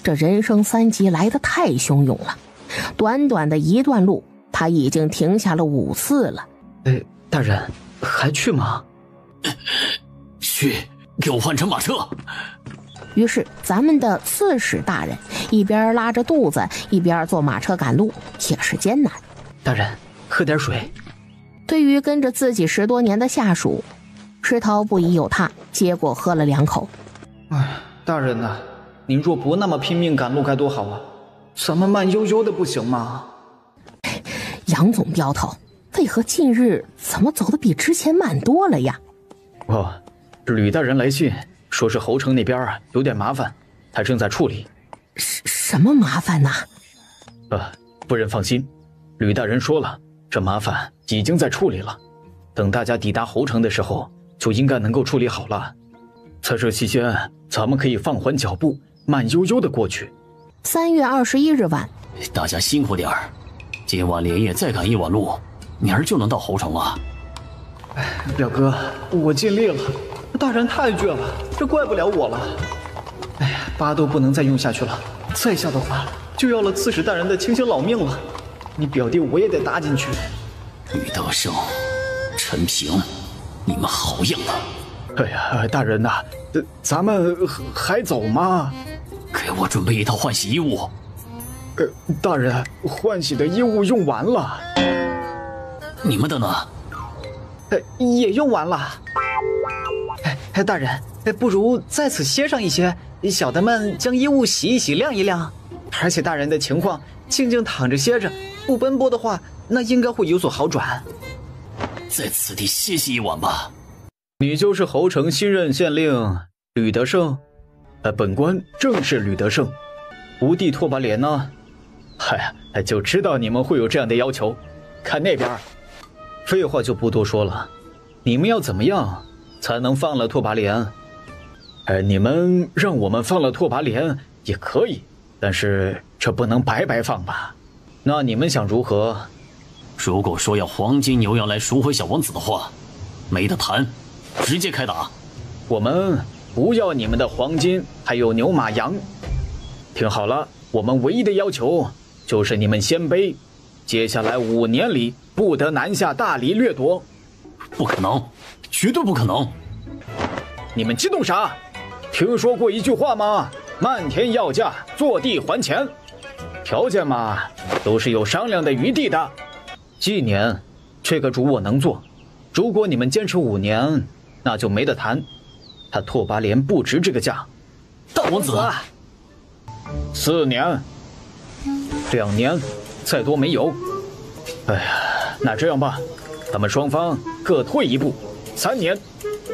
这人生三急来得太汹涌了，短短的一段路，他已经停下了5次了。大人还去吗？去，给我换乘马车。于是咱们的刺史大人一边拉着肚子，一边坐马车赶路，也是艰难。大人，喝点水。对于跟着自己10多年的下属，石涛不疑有他，接过喝了2口。大人呐，您若不那么拼命赶路该多好啊，咱们慢悠悠的不行吗？杨总镖头，为何近日怎么走得比之前慢多了呀？吕大人来信说是侯城那边有点麻烦，他正在处理。什么麻烦呢？夫人放心，吕大人说了，这麻烦已经在处理了，等大家抵达侯城的时候就应该能够处理好了。在这期间咱们可以放缓脚步，慢悠悠的过去。3月21日晚，大家辛苦点儿，今晚连夜再赶1晚路，明儿就能到侯城了。表哥，我尽力了，大人太倔了，这怪不了我了。疤都不能再用下去了，再下的话就要了刺史大人的清醒老命了。你表弟我也得搭进去。吕德胜、陈平，你们好样的！大人呐，咱们还走吗？给我准备一套换洗衣物。大人，换洗的衣物用完了。你们的呢？也用完了。大人，不如在此歇上一些，小的们将衣物洗一洗，晾一晾。而且大人的情况，静静躺着歇着，不奔波的话，那应该会有所好转。在此地歇息1晚吧。你就是侯城新任县令吕德胜？本官正是吕德胜。吴地拓跋连呢？就知道你们会有这样的要求。看那边。废话就不多说了，你们要怎么样才能放了拓跋连？你们让我们放了拓跋连也可以，但是这不能白白放吧？那你们想如何？如果说要黄金牛羊来赎回小王子的话，没得谈，直接开打。我们不要你们的黄金还有牛马羊。听好了，我们唯一的要求就是你们鲜卑接下来5年里不得南下大理掠夺。不可能，绝对不可能。你们激动啥？听说过一句话吗？漫天要价，坐地还钱。条件嘛，都是有商量的余地的。纪年，这个主我能做。如果你们坚持5年，那就没得谈。他拓跋连不值这个价。大王子，4年，2年，再多没有。那这样吧，咱们双方各退一步，3年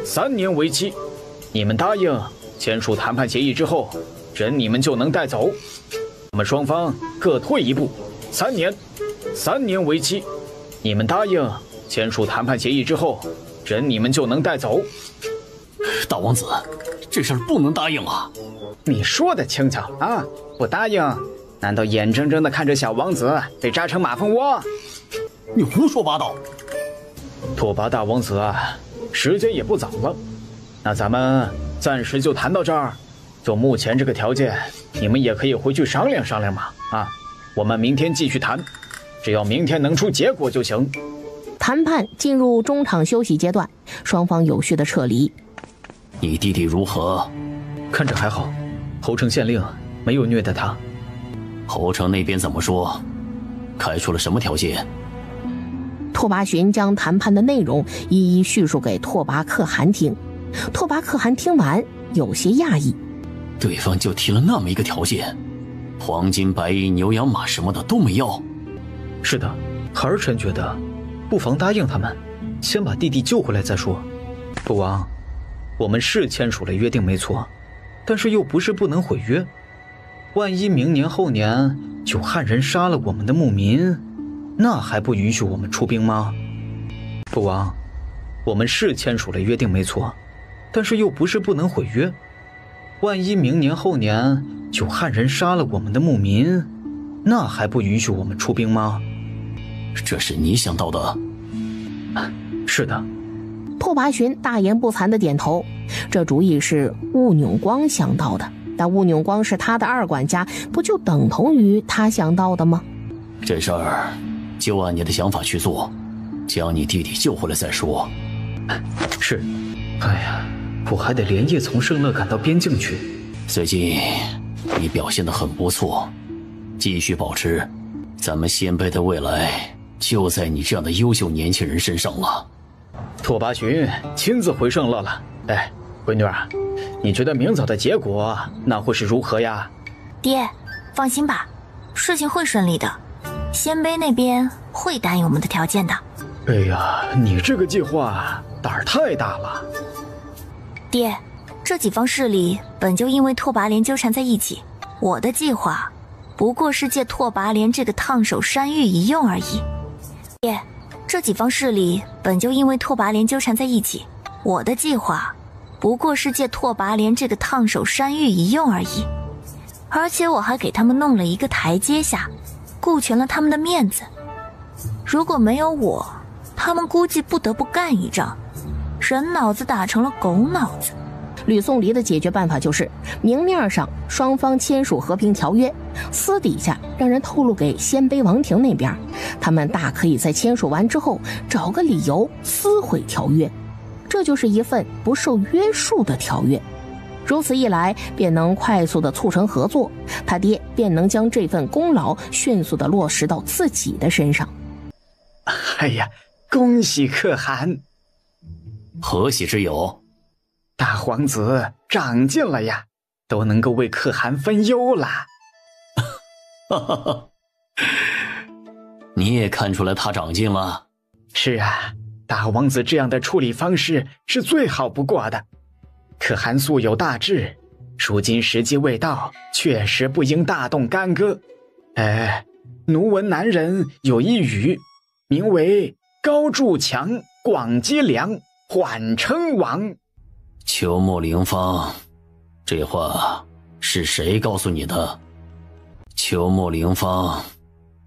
，3年为期。你们答应签署谈判协议之后，人你们就能带走。咱们双方各退一步，3年，3年为期。你们答应签署谈判协议之后，人你们就能带走。大王子，这事儿不能答应啊！你说的轻巧啊！不答应，难道眼睁睁地看着小王子被扎成马蜂窝？你胡说八道！拓跋大王子啊，时间也不早了，那咱们暂时就谈到这儿。就目前这个条件，你们也可以回去商量商量嘛。我们明天继续谈，只要明天能出结果就行。谈判进入中场休息阶段，双方有序的撤离。你弟弟如何？看着还好，侯城县令没有虐待他。侯城那边怎么说？开出了什么条件？拓跋寻将谈判的内容一一叙述给拓跋可汗听。拓跋可汗听完有些讶异，对方就提了那么一个条件，黄金白银牛羊马什么的都没要。是的，孩儿臣觉得不妨答应他们，先把弟弟救回来再说。父王，我们是签署了约定没错，但是又不是不能毁约。万一明年后年有汉人杀了我们的牧民，那还不允许我们出兵吗？父王，我们是签署了约定没错，但是又不是不能毁约。万一明年后年有汉人杀了我们的牧民，那还不允许我们出兵吗？这是你想到的？是的。拓跋寻大言不惭地点头，这主意是雾纽光想到的，但雾纽光是他的二管家，不就等同于他想到的吗？这事儿就按你的想法去做，将你弟弟救回来再说。是。哎呀，我还得连夜从圣乐赶到边境去。最近你表现得很不错，继续保持，咱们鲜卑的未来就在你这样的优秀年轻人身上了。拓跋寻亲自回圣乐了。哎，闺女儿，你觉得明早的结果那会是如何呀？爹，放心吧，事情会顺利的，鲜卑那边会答应我们的条件的。哎呀，你这个计划胆儿太大了。爹，这几方势力本就因为拓跋连纠缠在一起，我的计划不过是借拓跋连这个烫手山芋一用而已。爹，这几方势力本就因为拓跋连纠缠在一起，我的计划不过是借拓跋连这个烫手山芋一用而已。而且我还给他们弄了一个台阶下，顾全了他们的面子。如果没有我，他们估计不得不干一仗，人脑子打成了狗脑子。吕宋离的解决办法就是明面上双方签署和平条约，私底下让人透露给鲜卑王庭那边，他们大可以在签署完之后找个理由撕毁条约，这就是一份不受约束的条约。如此一来，便能快速的促成合作，他爹便能将这份功劳迅速的落实到自己的身上。哎呀，恭喜可汗！何喜之有？大皇子长进了呀，都能够为可汗分忧了。哈哈哈，你也看出来他长进了？是啊，大王子这样的处理方式是最好不过的。可汗素有大志，如今时机未到，确实不应大动干戈。奴闻南人有一语，名为高筑墙，广积粮，缓称王。秋木灵方，这话是谁告诉你的？秋木灵方，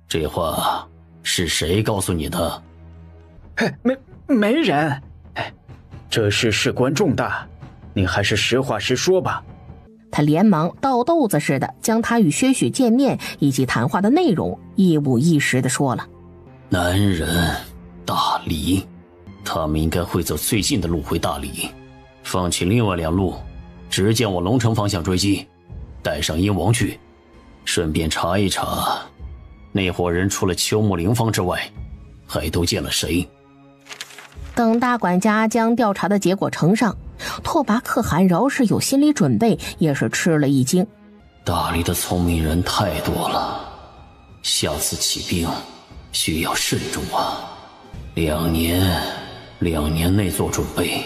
这话是谁告诉你的？没人。这事事关重大，你还是实话实说吧。他连忙倒豆子似的将他与薛许见面以及谈话的内容一五一十的说了。南人大理，他们应该会走最近的路回大理，放弃另外两路，直接往龙城方向追击，带上燕王去，顺便查一查那伙人除了秋木灵方之外还都见了谁。等大管家将调查的结果呈上，拓跋可汗饶是有心理准备，也是吃了一惊。大理的聪明人太多了，下次起兵需要慎重啊。两年内做准备，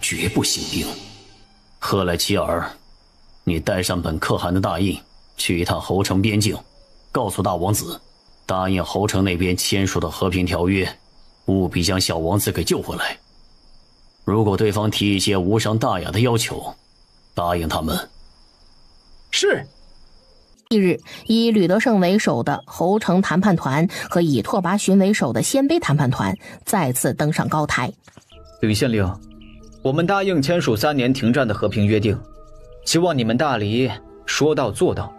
绝不兴兵。赫莱齐尔，你带上本可汗的大印，去一趟侯城边境，告诉大王子，答应侯城那边签署的和平条约，务必将小王子给救回来。如果对方提一些无伤大雅的要求，答应他们。是。翌日，以吕德胜为首的侯城谈判团和以拓跋寻为首的鲜卑谈判团再次登上高台。吕县令，我们答应签署3年停战的和平约定，希望你们大理说到做到。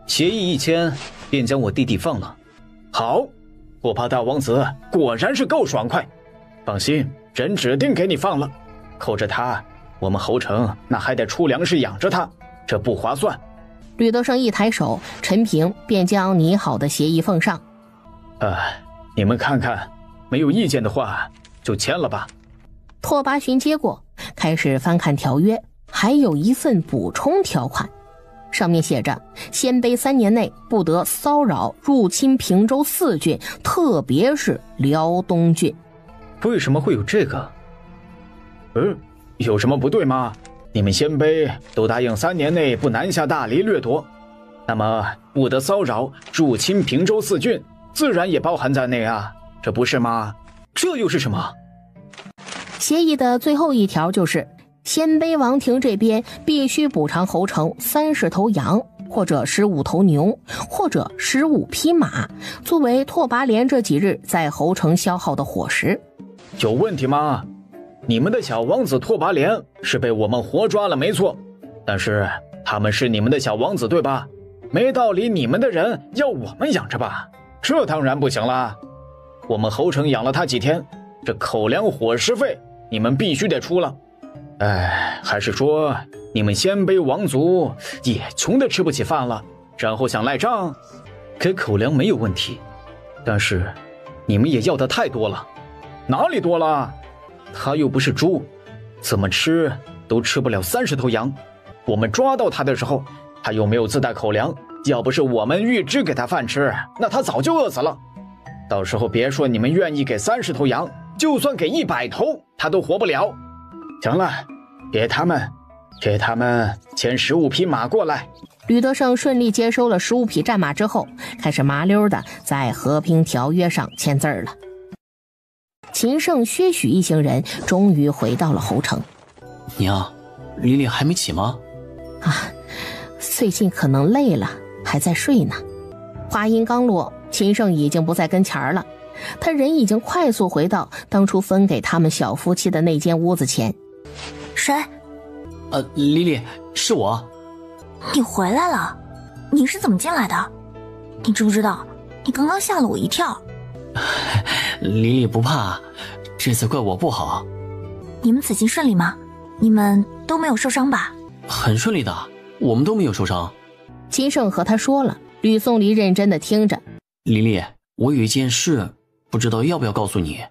协议一签，便将我弟弟放了。好，我怕大王子果然是够爽快。放心，朕指定给你放了。扣着他，我们侯城那还得出粮食养着他，这不划算。吕德胜一抬手，陈平便将拟好的协议奉上。你们看看，没有意见的话就签了吧。拓跋寻接过，开始翻看条约，还有一份补充条款，上面写着鲜卑3年内不得骚扰入侵平州4郡，特别是辽东郡。为什么会有这个？有什么不对吗？你们鲜卑都答应3年内不南下大理掠夺，那么不得骚扰入侵平州4郡，自然也包含在内啊，这不是吗？这又是什么？协议的最后一条就是鲜卑王庭这边必须补偿侯城30头羊，或者15头牛，或者15匹马，作为拓跋连这几日在侯城消耗的伙食。有问题吗？你们的小王子拓跋连是被我们活抓了没错，但是他们是你们的小王子对吧？没道理你们的人要我们养着吧？这当然不行了。我们侯城养了他几天，这口粮伙食费你们必须得出了。还是说你们鲜卑王族也穷得吃不起饭了，然后想赖账？给口粮没有问题，但是你们也要的太多了。哪里多了？他又不是猪，怎么吃都吃不了30头羊。我们抓到他的时候，他又没有自带口粮，要不是我们预支给他饭吃，那他早就饿死了。到时候别说你们愿意给30头羊，就算给100头，他都活不了。行了，给他们牵15匹马过来。吕德胜顺利接收了15匹战马之后，开始麻溜的在和平条约上签字了。秦胜、薛许一行人终于回到了侯城。娘，李丽还没起吗？最近可能累了，还在睡呢。话音刚落，秦胜已经不在跟前了，他人已经快速回到当初分给他们小夫妻的那间屋子前。谁？李丽，是我。你回来了？你是怎么进来的？你知不知道，你刚刚吓了我一跳。李丽不怕，这次怪我不好。你们此行顺利吗？你们都没有受伤吧？很顺利的，我们都没有受伤。秦胜和他说了，吕颂离认真的听着。李丽，我有一件事，不知道要不要告诉你。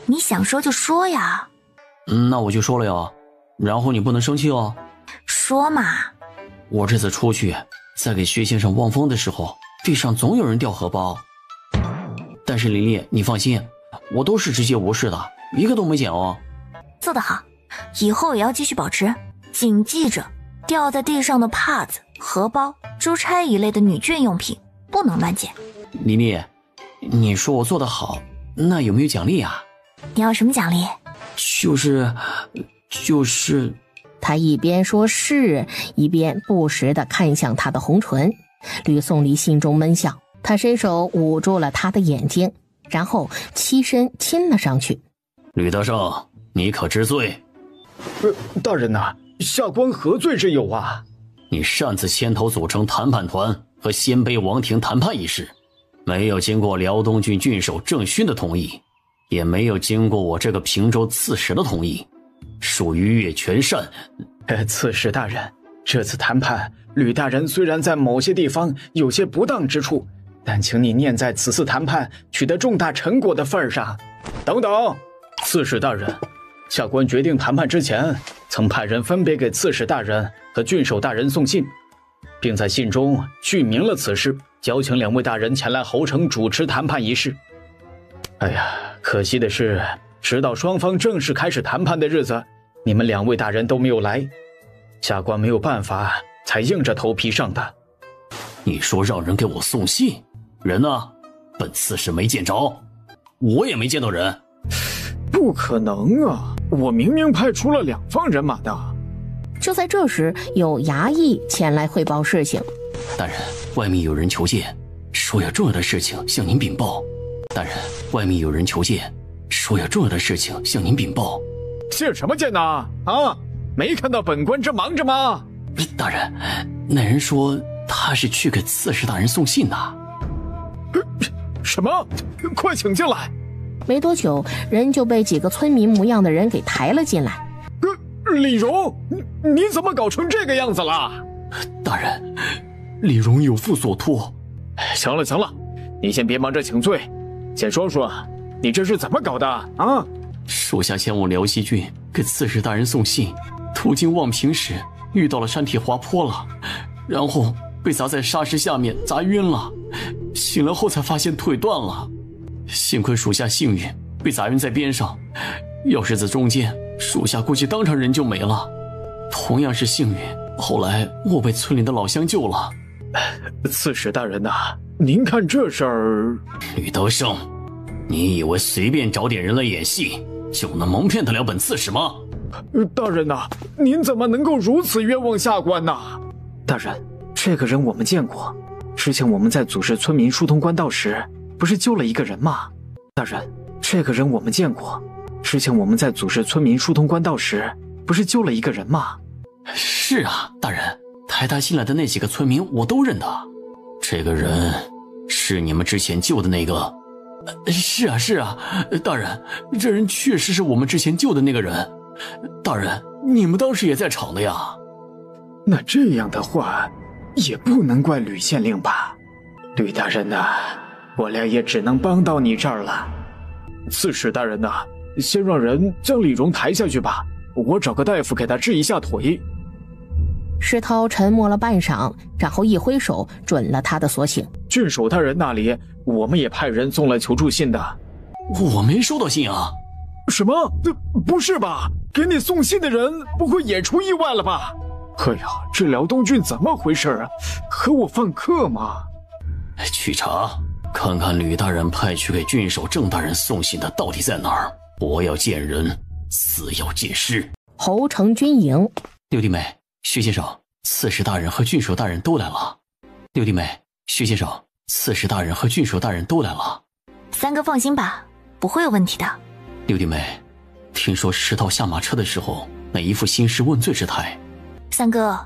你想说就说呀。那我就说了哟，然后你不能生气哦。说嘛。我这次出去，在给薛先生望风的时候，地上总有人掉荷包。但是李丽，你放心，我都是直接无视的，一个都没捡哦。做得好，以后也要继续保持。谨记着，掉在地上的帕子、荷包、珠钗一类的女眷用品不能乱捡。李丽，你说我做得好，那有没有奖励啊？你要什么奖励？就是……他一边说是，一边不时地看向他的红唇。吕颂离心中闷笑，他伸手捂住了他的眼睛，然后欺身亲了上去。吕德胜，你可知罪？大人呐，下官何罪之有啊？你擅自牵头组成谈判团和鲜卑王庭谈判一事，没有经过辽东郡郡守郑勋的同意，也没有经过我这个平州刺史的同意，属于越权擅。刺史大人，这次谈判，吕大人虽然在某些地方有些不当之处，但请你念在此次谈判取得重大成果的份上。等等，刺史大人，下官决定谈判之前，曾派人分别给刺史大人和郡守大人送信，并在信中叙明了此事，邀请2位大人前来侯城主持谈判一事。可惜的是，直到双方正式开始谈判的日子，你们2位大人都没有来，下官没有办法，才硬着头皮上的。你说让人给我送信，人呢？本刺史没见着，我也没见到人。不可能啊！我明明派出了2方人马的。就在这时，有衙役前来汇报事情。大人，外面有人求见，说有重要的事情向您禀报。大人，外面有人求见，说有重要的事情向您禀报。见什么见呐？没看到本官正忙着吗？大人，那人说他是去给刺史大人送信的。什么？快请进来！没多久，人就被几个村民模样的人给抬了进来。李荣，你怎么搞成这个样子了？大人，李荣有负所托。行了，你先别忙着请罪，先说说你这是怎么搞的啊？属下前往辽西郡给刺史大人送信，途经望平时遇到了山体滑坡了，然后被砸在沙石下面砸晕了，醒了后才发现腿断了，幸亏属下幸运被砸晕在边上，要是在中间，属下估计当场人就没了。同样是幸运，后来我被村里的老乡救了。刺史大人呐，您看这事儿……吕德胜，你以为随便找点人来演戏就能蒙骗得了本刺史吗？大人呐，您怎么能够如此冤枉下官呢？大人，这个人我们见过，之前我们在组织村民疏通官道时，不是救了一个人吗？大人，这个人我们见过，之前我们在组织村民疏通官道时，不是救了一个人吗？是啊，大人，抬他进来的那几个村民我都认得。这个人是你们之前救的那个？是啊，大人，这人确实是我们之前救的那个人。大人，你们当时也在场的呀。那这样的话，也不能怪吕县令吧？吕大人呐，我俩也只能帮到你这儿了。刺史大人呐，先让人将李荣抬下去吧，我找个大夫给他治一下腿。石涛沉默了半晌，然后一挥手准了他的所请。郡守大人那里，我们也派人送来求助信的。我没收到信啊。什么？不是吧？给你送信的人不会也出意外了吧？哎呀，这辽东郡怎么回事啊？和我犯客吗？去查，看看吕大人派去给郡守郑大人送信的到底在哪儿。活要见人，死要见尸。侯城军营，六弟妹，薛先生，刺史大人和郡守大人都来了。六弟妹，薛先生，刺史大人和郡守大人都来了。三哥放心吧，不会有问题的。六弟妹，听说石头下马车的时候那一副兴师问罪之态。三哥，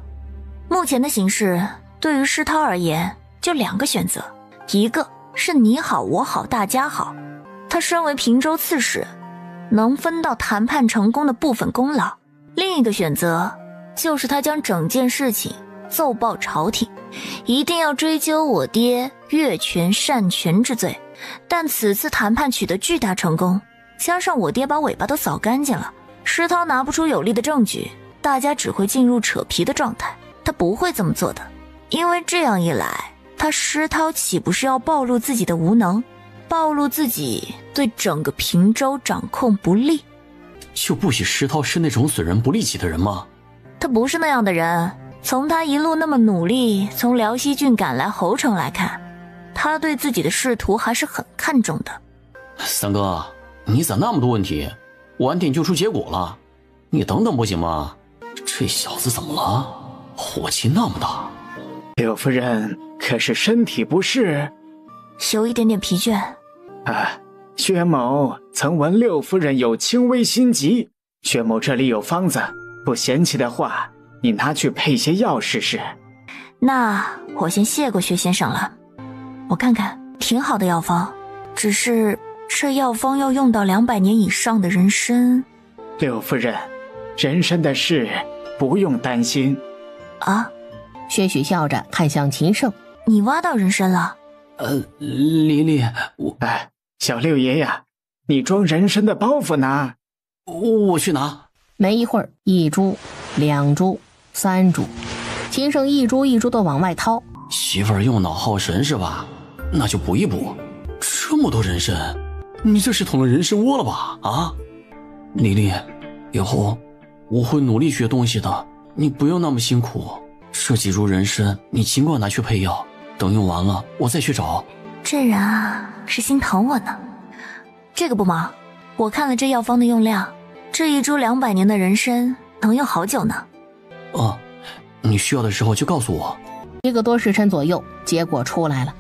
目前的形势对于石涛而言就两个选择，一个是你好我好大家好，他身为平州刺史能分到谈判成功的部分功劳，另一个选择就是他将整件事情奏报朝廷，一定要追究我爹越权擅权之罪。但此次谈判取得巨大成功，加上我爹把尾巴都扫干净了，石涛拿不出有力的证据，大家只会进入扯皮的状态。他不会这么做的，因为这样一来，他石涛岂不是要暴露自己的无能，暴露自己对整个平州掌控不力？就不许石涛是那种损人不利己的人吗？他不是那样的人，从他一路那么努力从辽西郡赶来侯城来看，他对自己的仕途还是很看重的。三哥，你咋那么多问题？晚点就出结果了，你等等不行吗？这小子怎么了？火气那么大。六夫人可是身体不适？有一点点疲倦。薛某曾闻六夫人有轻微心疾，薛某这里有方子，不嫌弃的话，你拿去配些药试试。那我先谢过薛先生了。我看看，挺好的药方，只是这药方要用到200年以上的人参。六夫人，人参的事不用担心。啊？薛许笑着看向秦胜，你挖到人参了？黎黎，小六爷呀，你装人参的包袱呢？我去拿。没一会儿，1株、2株、3株，秦胜一株一株的往外掏。媳妇儿用脑耗神是吧？那就补一补。这么多人参，你这是捅了人参窝了吧？啊，黎黎，以后我会努力学东西的，你不用那么辛苦。这几株人参你尽管拿去配药，等用完了我再去找。这人啊，是心疼我呢。这个不忙，我看了这药方的用量，这一株200年的人参能用好久呢。哦，你需要的时候就告诉我。1个多时辰左右，结果出来了。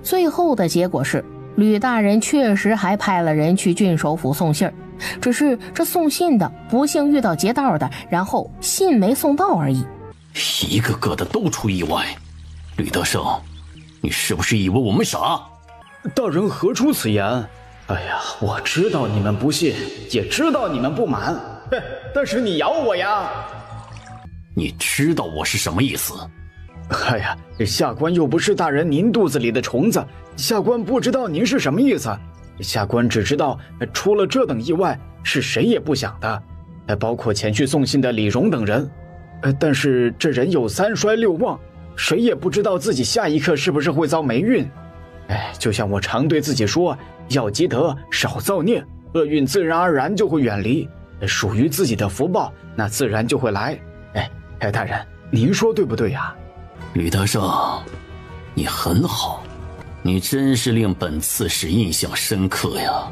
最后的结果是，吕大人确实还派了人去郡守府送信儿，只是这送信的不幸遇到劫道的，然后信没送到而已。一个个的都出意外。吕德胜，你是不是以为我们傻？大人何出此言？哎呀，我知道你们不信，也知道你们不满，但是你咬我呀！你知道我是什么意思？哎呀，下官又不是大人您肚子里的虫子，下官不知道您是什么意思。下官只知道出了这等意外是谁也不想的，包括前去送信的李荣等人。但是这人有3衰6旺，谁也不知道自己下一刻是不是会遭霉运。就像我常对自己说，要积德少造孽，厄运自然而然就会远离，属于自己的福报那自然就会来。大人您说对不对呀？吕德胜，你很好，你真是令本刺史印象深刻呀。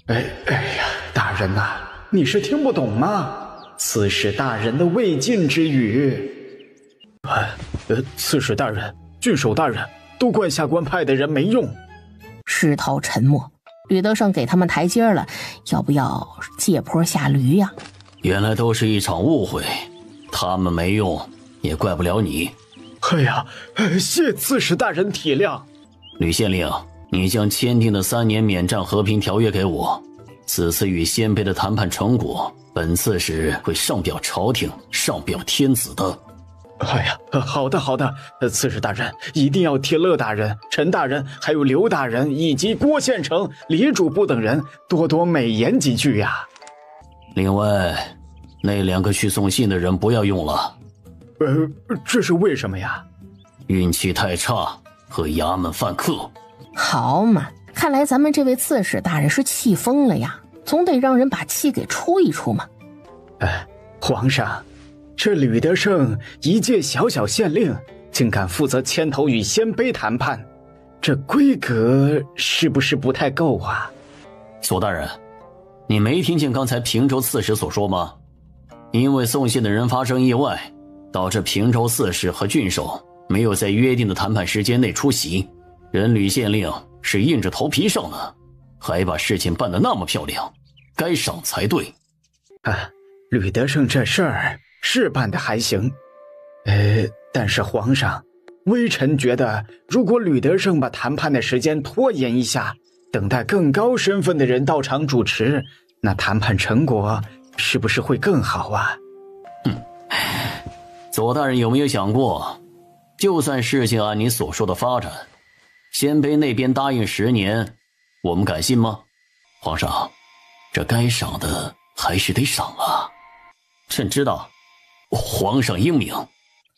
哎呀，大人呐，你是听不懂吗？刺史大人的未尽之语。刺史大人、郡守大人，都怪下官派的人没用。石头沉默。吕德胜给他们台阶了，要不要借坡下驴呀？原来都是一场误会，他们没用，也怪不了你。哎呀，谢刺史大人体谅。吕县令，你将签订的3年免战和平条约给我，此次与鲜卑的谈判成果，本刺史会上表朝廷，上表天子的。哎呀，好的好的，刺史大人一定要替乐大人、陈大人，还有刘大人以及郭县城、李主簿等人多多美言几句呀。另外，那2个去送信的人不要用了。这是为什么呀？运气太差，和衙门犯客。好嘛，看来咱们这位刺史大人是气疯了呀，总得让人把气给出一出嘛。皇上，这吕德胜一介小小县令，竟敢负责牵头与鲜卑谈判，这规格是不是不太够啊？左大人，你没听见刚才平州刺史所说吗？因为送信的人发生意外，导致平州刺史和郡守没有在约定的谈判时间内出席，人吕县令是硬着头皮上的，还把事情办得那么漂亮，该赏才对。吕德胜这事儿是办得还行，但是皇上，微臣觉得如果吕德胜把谈判的时间拖延一下，等待更高身份的人到场主持，那谈判成果是不是会更好啊？左大人有没有想过，就算事情按你所说的发展，鲜卑那边答应10年，我们敢信吗？皇上，这该赏的还是得赏啊。朕知道，皇上英明。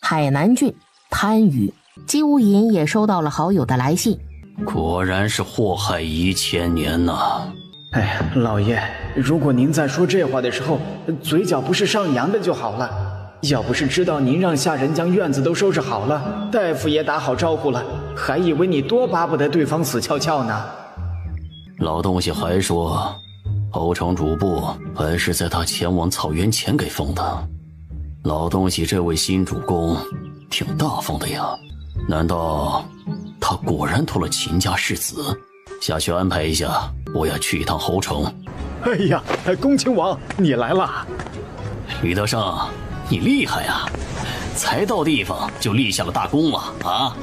海南郡番禺，姬无隐也收到了好友的来信。果然是祸害1000年呐。哎呀，老爷，如果您在说这话的时候，嘴角不是上扬的就好了。要不是知道您让下人将院子都收拾好了，大夫也打好招呼了，还以为你多巴不得对方死翘翘呢。老东西还说，侯城主簿本是在他前往草原前给封的。老东西这位新主公挺大方的呀，难道他果然托了秦家世子？下去安排一下，我要去一趟侯城。哎呀，恭亲王你来了。吕德胜，你厉害呀，才到地方就立下了大功了啊！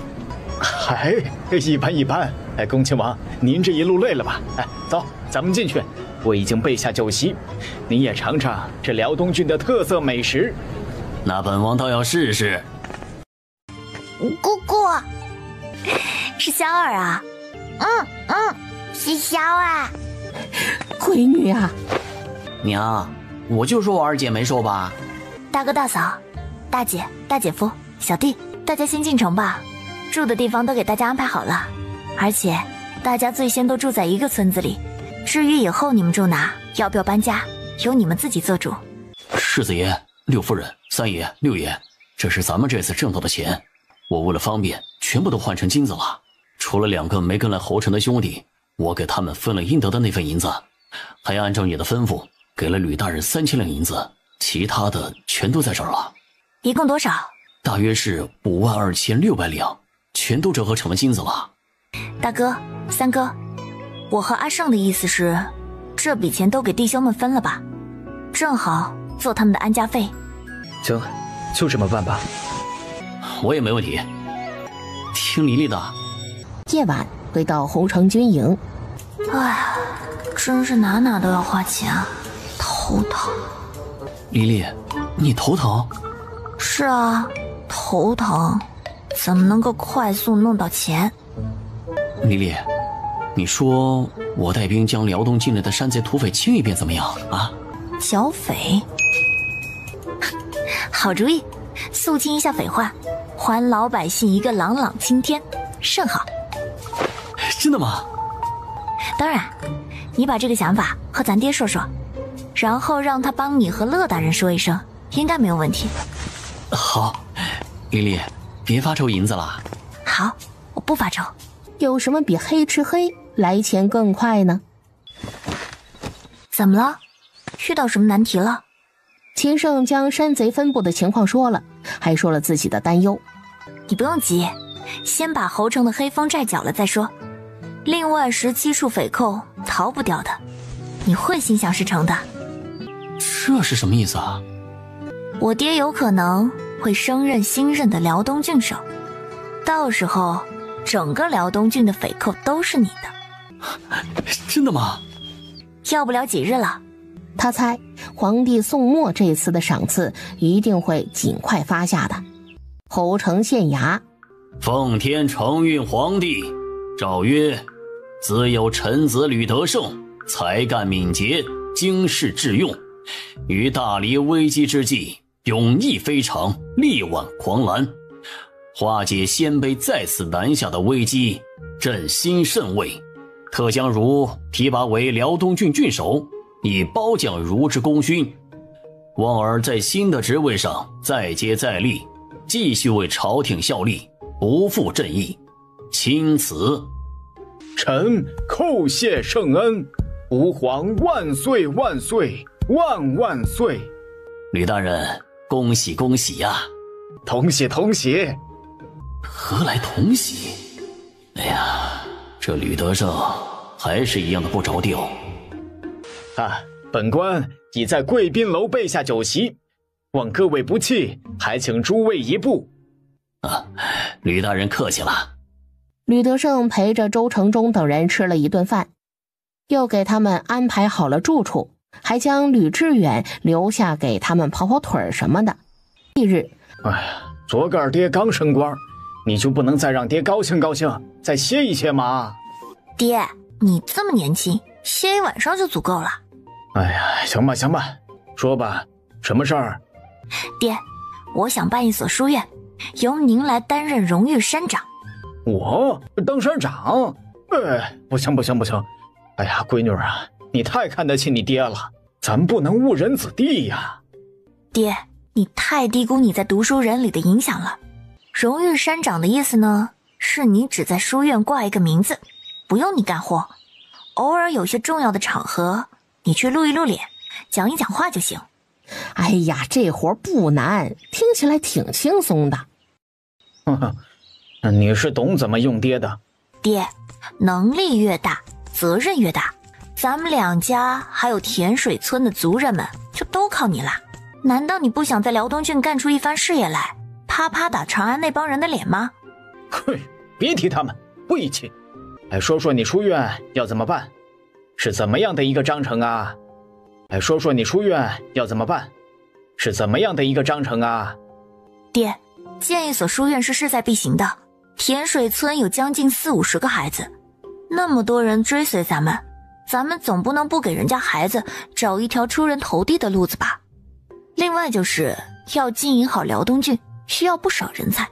嗨，一般一般。恭亲王，您这一路累了吧？走，咱们进去。我已经备下酒席，您也尝尝这辽东郡的特色美食。那本王倒要试试。姑姑，是萧儿啊？是萧啊。闺女啊。娘，我就说我二姐没瘦吧。大哥大嫂、大姐、大姐夫、小弟，大家先进城吧，住的地方都给大家安排好了，而且大家最先都住在一个村子里，至于以后你们住哪，要不要搬家，由你们自己做主。世子爷、六夫人、三爷、六爷，这是咱们这次挣到的钱，我为了方便，全部都换成金子了。除了2个没跟来侯城的兄弟，我给他们分了应得的那份银子，还按照你的吩咐给了吕大人3000两银子，其他的全都在这儿了。一共多少？大约是52600两，全都折合成了金子了。大哥、三哥，我和阿胜的意思是，这笔钱都给弟兄们分了吧，正好做他们的安家费。行，就这么办吧。我也没问题，听黎黎的。夜晚回到侯城军营。哎，真是哪都要花钱啊，头疼。黎黎，你头疼？是啊，头疼，怎么能够快速弄到钱？黎黎，你说我带兵将辽东境内的山贼土匪清一遍怎么样啊？剿匪，好主意，肃清一下匪患，还老百姓一个朗朗青天，甚好。真的吗？当然，你把这个想法和咱爹说说，然后让他帮你和乐大人说一声，应该没有问题。好，黎黎，别发愁银子了。好，我不发愁。有什么比黑吃黑来钱更快呢？怎么了？遇到什么难题了？秦胜将山贼分布的情况说了，还说了自己的担忧。你不用急，先把侯城的黑风寨剿了再说。另外17处匪寇逃不掉的，你会心想事成的。这是什么意思啊？我爹有可能会升任新任的辽东郡守，到时候整个辽东郡的匪寇都是你的。真的吗？要不了几日了。他猜皇帝宋墨这次的赏赐一定会尽快发下的。侯城县衙，奉天承运皇帝诏曰：子有臣子吕德胜，才干敏捷，经世致用，于大黎危机之际勇毅非常，力挽狂澜，化解鲜卑再次南下的危机，朕心甚慰。特将如提拔为辽东郡郡守，以褒奖如之功勋，望儿在新的职位上再接再厉，继续为朝廷效力，不负朕意。钦此。臣叩谢圣恩，吾皇万岁万岁万万岁！吕大人，恭喜恭喜呀！同喜同喜！何来同喜？哎呀，这吕德胜还是一样的不着调。本官已在贵宾楼备下酒席，望各位不弃，还请诸位一步。吕大人客气了。吕德胜陪着周承忠等人吃了一顿饭，又给他们安排好了住处，还将吕志远留下给他们跑跑腿什么的。翌日，昨个二爹刚升官，你就不能再让爹高兴高兴，再歇一歇吗？爹，你这么年轻，歇一晚上就足够了。行吧行吧，说吧，什么事儿？爹，我想办一所书院，由您来担任荣誉山长。我当山长？不行不行不行！哎呀，闺女啊，你太看得起你爹了，咱不能误人子弟呀。爹，你太低估你在读书人里的影响了。荣誉山长的意思呢，是你只在书院挂一个名字，不用你干活，偶尔有些重要的场合，你去露一露脸，讲一讲话就行。哎呀，这活不难，听起来挺轻松的。你是懂怎么用爹的。爹，能力越大，责任越大，咱们两家还有甜水村的族人们就都靠你了。难道你不想在辽东郡干出一番事业来，啪啪打长安那帮人的脸吗？别提他们，晦气。说说你出院要怎么办？是怎么样的一个章程啊？说说你出院要怎么办？是怎么样的一个章程啊？爹，建一所书院是势在必行的。甜水村有将近40-50个孩子，那么多人追随咱们总不能不给人家孩子找一条出人头地的路子吧。另外就是要经营好辽东郡，需要不少人才，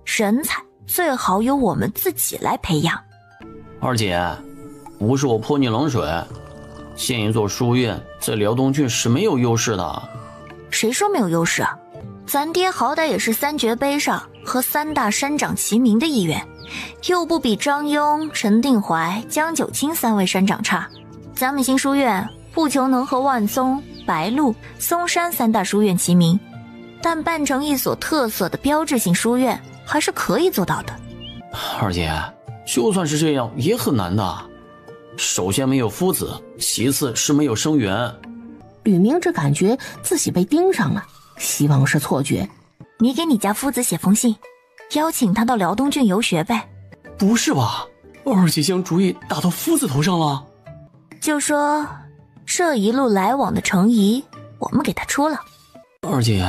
人才最好由我们自己来培养。二姐，不是我泼你冷水，建一座书院在辽东郡是没有优势的。谁说没有优势啊？咱爹好歹也是3绝碑上和3大山长齐名的一员，又不比张庸、陈定怀、江九卿3位山长差。咱们新书院不求能和万松、白鹿、嵩山3大书院齐名，但办成一所特色的标志性书院还是可以做到的。二姐，就算是这样也很难的。首先没有夫子，其次是没有生源。吕明志感觉自己被盯上了，希望是错觉。你给你家夫子写封信，邀请他到辽东郡游学呗。不是吧？二姐将主意打到夫子头上了？就说这一路来往的程仪我们给他出了。二姐，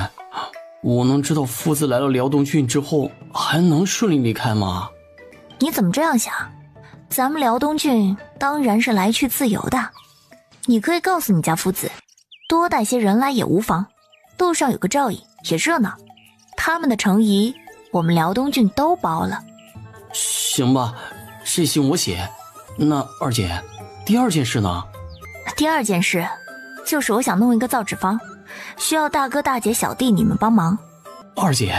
我能知道夫子来了辽东郡之后还能顺利离开吗？你怎么这样想？咱们辽东郡当然是来去自由的，你可以告诉你家夫子，多带些人来也无妨，路上有个照应也热闹，他们的程仪我们辽东郡都包了。行吧，这信我写。那二姐，第二件事呢？第二件事就是我想弄一个造纸坊，需要大哥大姐小弟你们帮忙。二姐，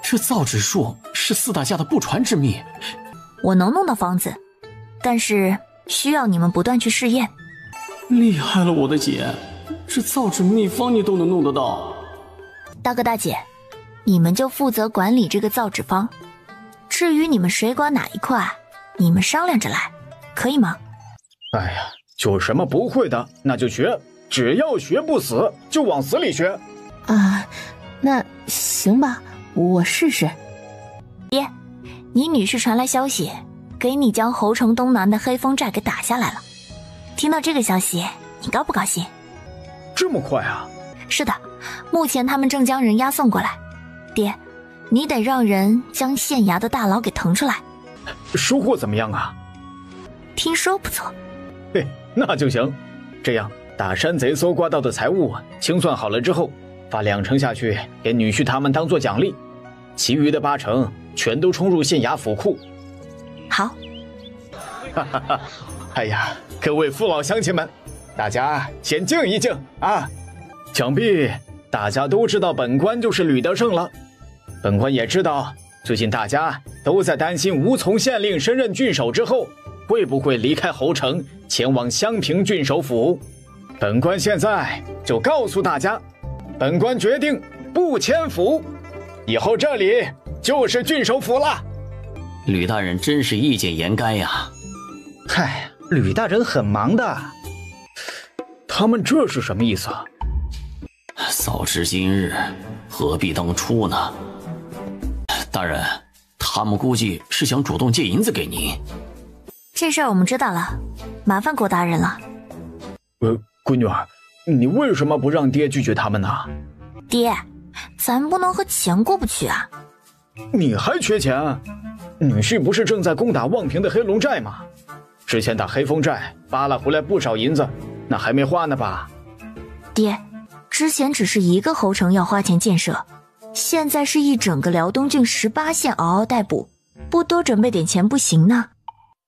这造纸术是4大家的不传之秘。我能弄到方子，但是需要你们不断去试验。厉害了我的姐，这造纸秘方你都能弄得到？大哥大姐，你们就负责管理这个造纸坊，至于你们谁管哪一块，你们商量着来，可以吗？哎呀，有什么不会的那就学，只要学不死就往死里学。啊，那行吧，我试试。爹，你女婿传来消息，给你将侯城东南的黑风寨给打下来了。听到这个消息，你高不高兴？这么快啊？是的，目前他们正将人押送过来。爹，你得让人将县衙的大佬给腾出来。收获怎么样啊？听说不错。嘿，那就行。这样，打山贼搜刮到的财物清算好了之后，发2成下去给女婿他们当做奖励，其余的8成全都充入县衙府库。好。哈哈哈！哎呀，各位父老乡亲们，大家先静一静啊！想必大家都知道本官就是吕德胜了。本官也知道，最近大家都在担心吴从县令升任郡守之后，会不会离开侯城，前往襄平郡守府。本官现在就告诉大家，本官决定不迁府，以后这里就是郡守府了。吕大人真是意见严该呀！嗨，吕大人很忙的。他们这是什么意思？早知今日，何必当初呢？大人，他们估计是想主动借银子给您。这事儿我们知道了，麻烦郭大人了。闺女儿，你为什么不让爹拒绝他们呢？爹，咱不能和钱过不去啊。你还缺钱？女婿不是正在攻打望平的黑龙寨吗？之前打黑风寨扒拉回来不少银子，那还没花呢吧？爹，之前只是一个侯城要花钱建设，现在是一整个辽东郡18县嗷嗷待哺，不多准备点钱不行呢。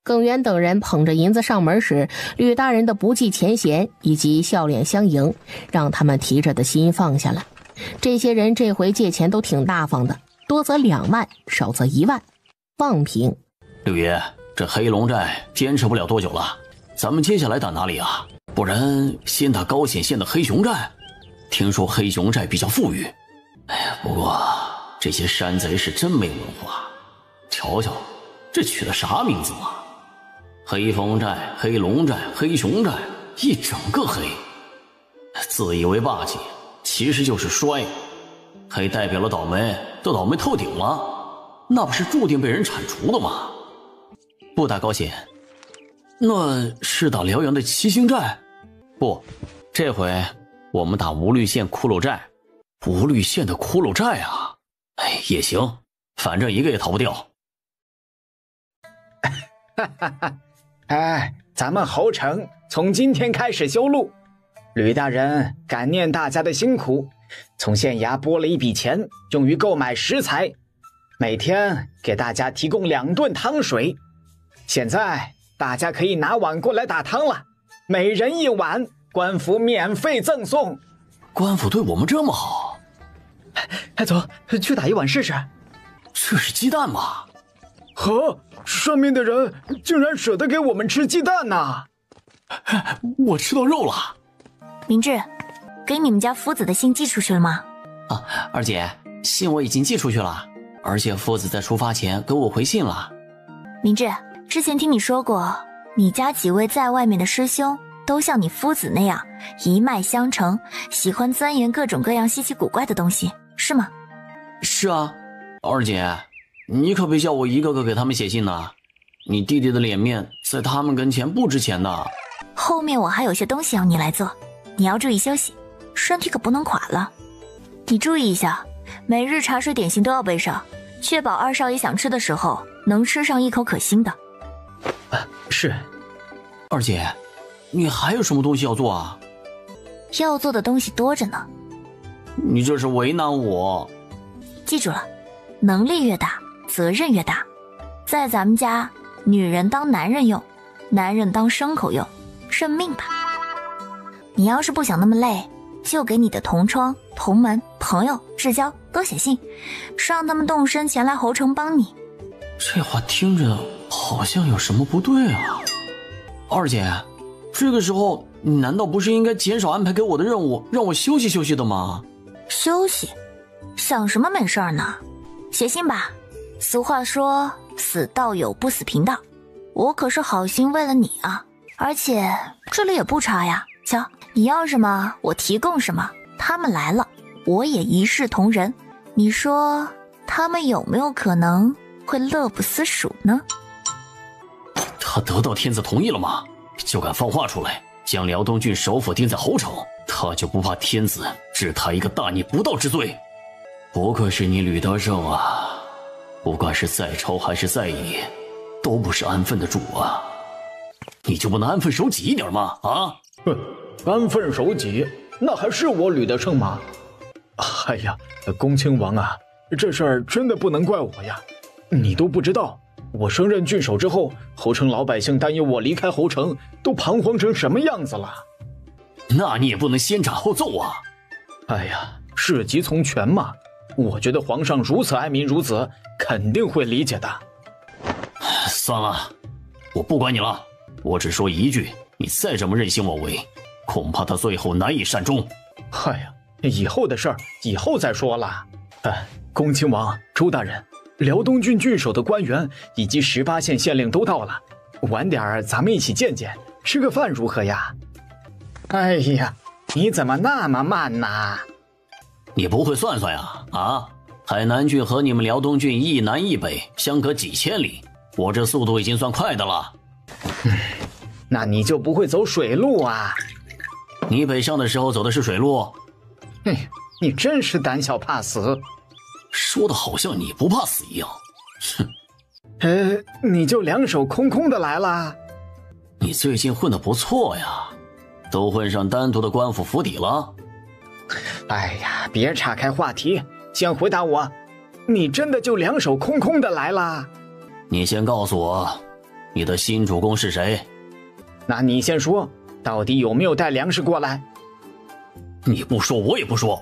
耿元等人捧着银子上门时，吕大人的不计前嫌以及笑脸相迎，让他们提着的心放下来。这些人这回借钱都挺大方的，多则2万，少则1万。望平，六爷，这黑龙寨坚持不了多久了，咱们接下来打哪里啊？不然先打高显县的黑熊寨，听说黑熊寨比较富裕。哎呀，不过这些山贼是真没文化，瞧瞧这取的啥名字嘛？黑风寨、黑龙寨、黑熊寨，一整个黑，自以为霸气，其实就是衰。黑代表了倒霉，都倒霉透顶了，那不是注定被人铲除的吗？不打高显，那是打辽阳的七星寨？不，这回我们打无虑县骷髅寨。无虑县的骷髅寨啊，哎，也行，反正一个也逃不掉。哈哈哈！哎，咱们侯城从今天开始修路，吕大人感念大家的辛苦，从县衙拨了一笔钱，用于购买食材，每天给大家提供2顿汤水。现在大家可以拿碗过来打汤了，每人1碗，官府免费赠送。官府对我们这么好，走，去打一碗试试。这是鸡蛋吗？呵，上面的人竟然舍得给我们吃鸡蛋呐！我吃到肉了。明智，给你们家夫子的信寄出去了吗？啊，二姐，信我已经寄出去了，而且夫子在出发前给我回信了。明智，之前听你说过，你家几位在外面的师兄都像你夫子那样一脉相承，喜欢钻研各种各样稀奇古怪的东西，是吗？是啊，二姐，你可别叫我一个个给他们写信呐，你弟弟的脸面在他们跟前不值钱的。后面我还有些东西要你来做，你要注意休息，身体可不能垮了。你注意一下，每日茶水点心都要备上，确保二少爷想吃的时候能吃上一口可心的。是。二姐，你还有什么东西要做啊？要做的东西多着呢。你这是为难我。记住了，能力越大，责任越大。在咱们家，女人当男人用，男人当牲口用，认命吧。你要是不想那么累，就给你的同窗、同门、朋友、至交都写信，让他们动身前来侯城帮你。这话听着好像有什么不对啊。二姐，这个时候你难道不是应该减少安排给我的任务，让我休息休息的吗？休息？想什么没事儿呢？写信吧。俗话说，死道友不死贫道。我可是好心为了你啊，而且这里也不差呀。瞧，你要什么我提供什么，他们来了，我也一视同仁。你说他们有没有可能会乐不思蜀呢？他得到天子同意了吗？就敢放话出来，将辽东郡首府定在侯城，他就不怕天子治他一个大逆不道之罪？不愧是你吕德胜啊，不管是在朝还是在野，都不是安分的主啊！你就不能安分守己一点吗？啊！哼，安分守己，那还是我吕德胜吗？哎呀，恭亲王啊，这事儿真的不能怪我呀！你都不知道，我升任郡守之后，侯城老百姓担忧我离开侯城，都彷徨成什么样子了。那你也不能先斩后奏啊！哎呀，事急从权嘛。我觉得皇上如此爱民如子，肯定会理解的。算了，我不管你了，我只说一句，你再这么任性妄为，恐怕他最后难以善终。哎呀，以后的事儿以后再说了。恭亲王、周大人，辽东郡郡守的官员以及18县县令都到了，晚点咱们一起见见，吃个饭如何呀？哎呀，你怎么那么慢呢？你不会算算呀？啊，海南郡和你们辽东郡一南一北，相隔几千里，我这速度已经算快的了。那你就不会走水路啊？你北上的时候走的是水路？哎，你真是胆小怕死，说的好像你不怕死一样。哼，你就两手空空的来了？你最近混得不错呀，都混上单独的官府府邸了。哎呀，别岔开话题，先回答我，你真的就两手空空的来了？你先告诉我，你的新主公是谁？那你先说，到底有没有带粮食过来？你不说我也不说。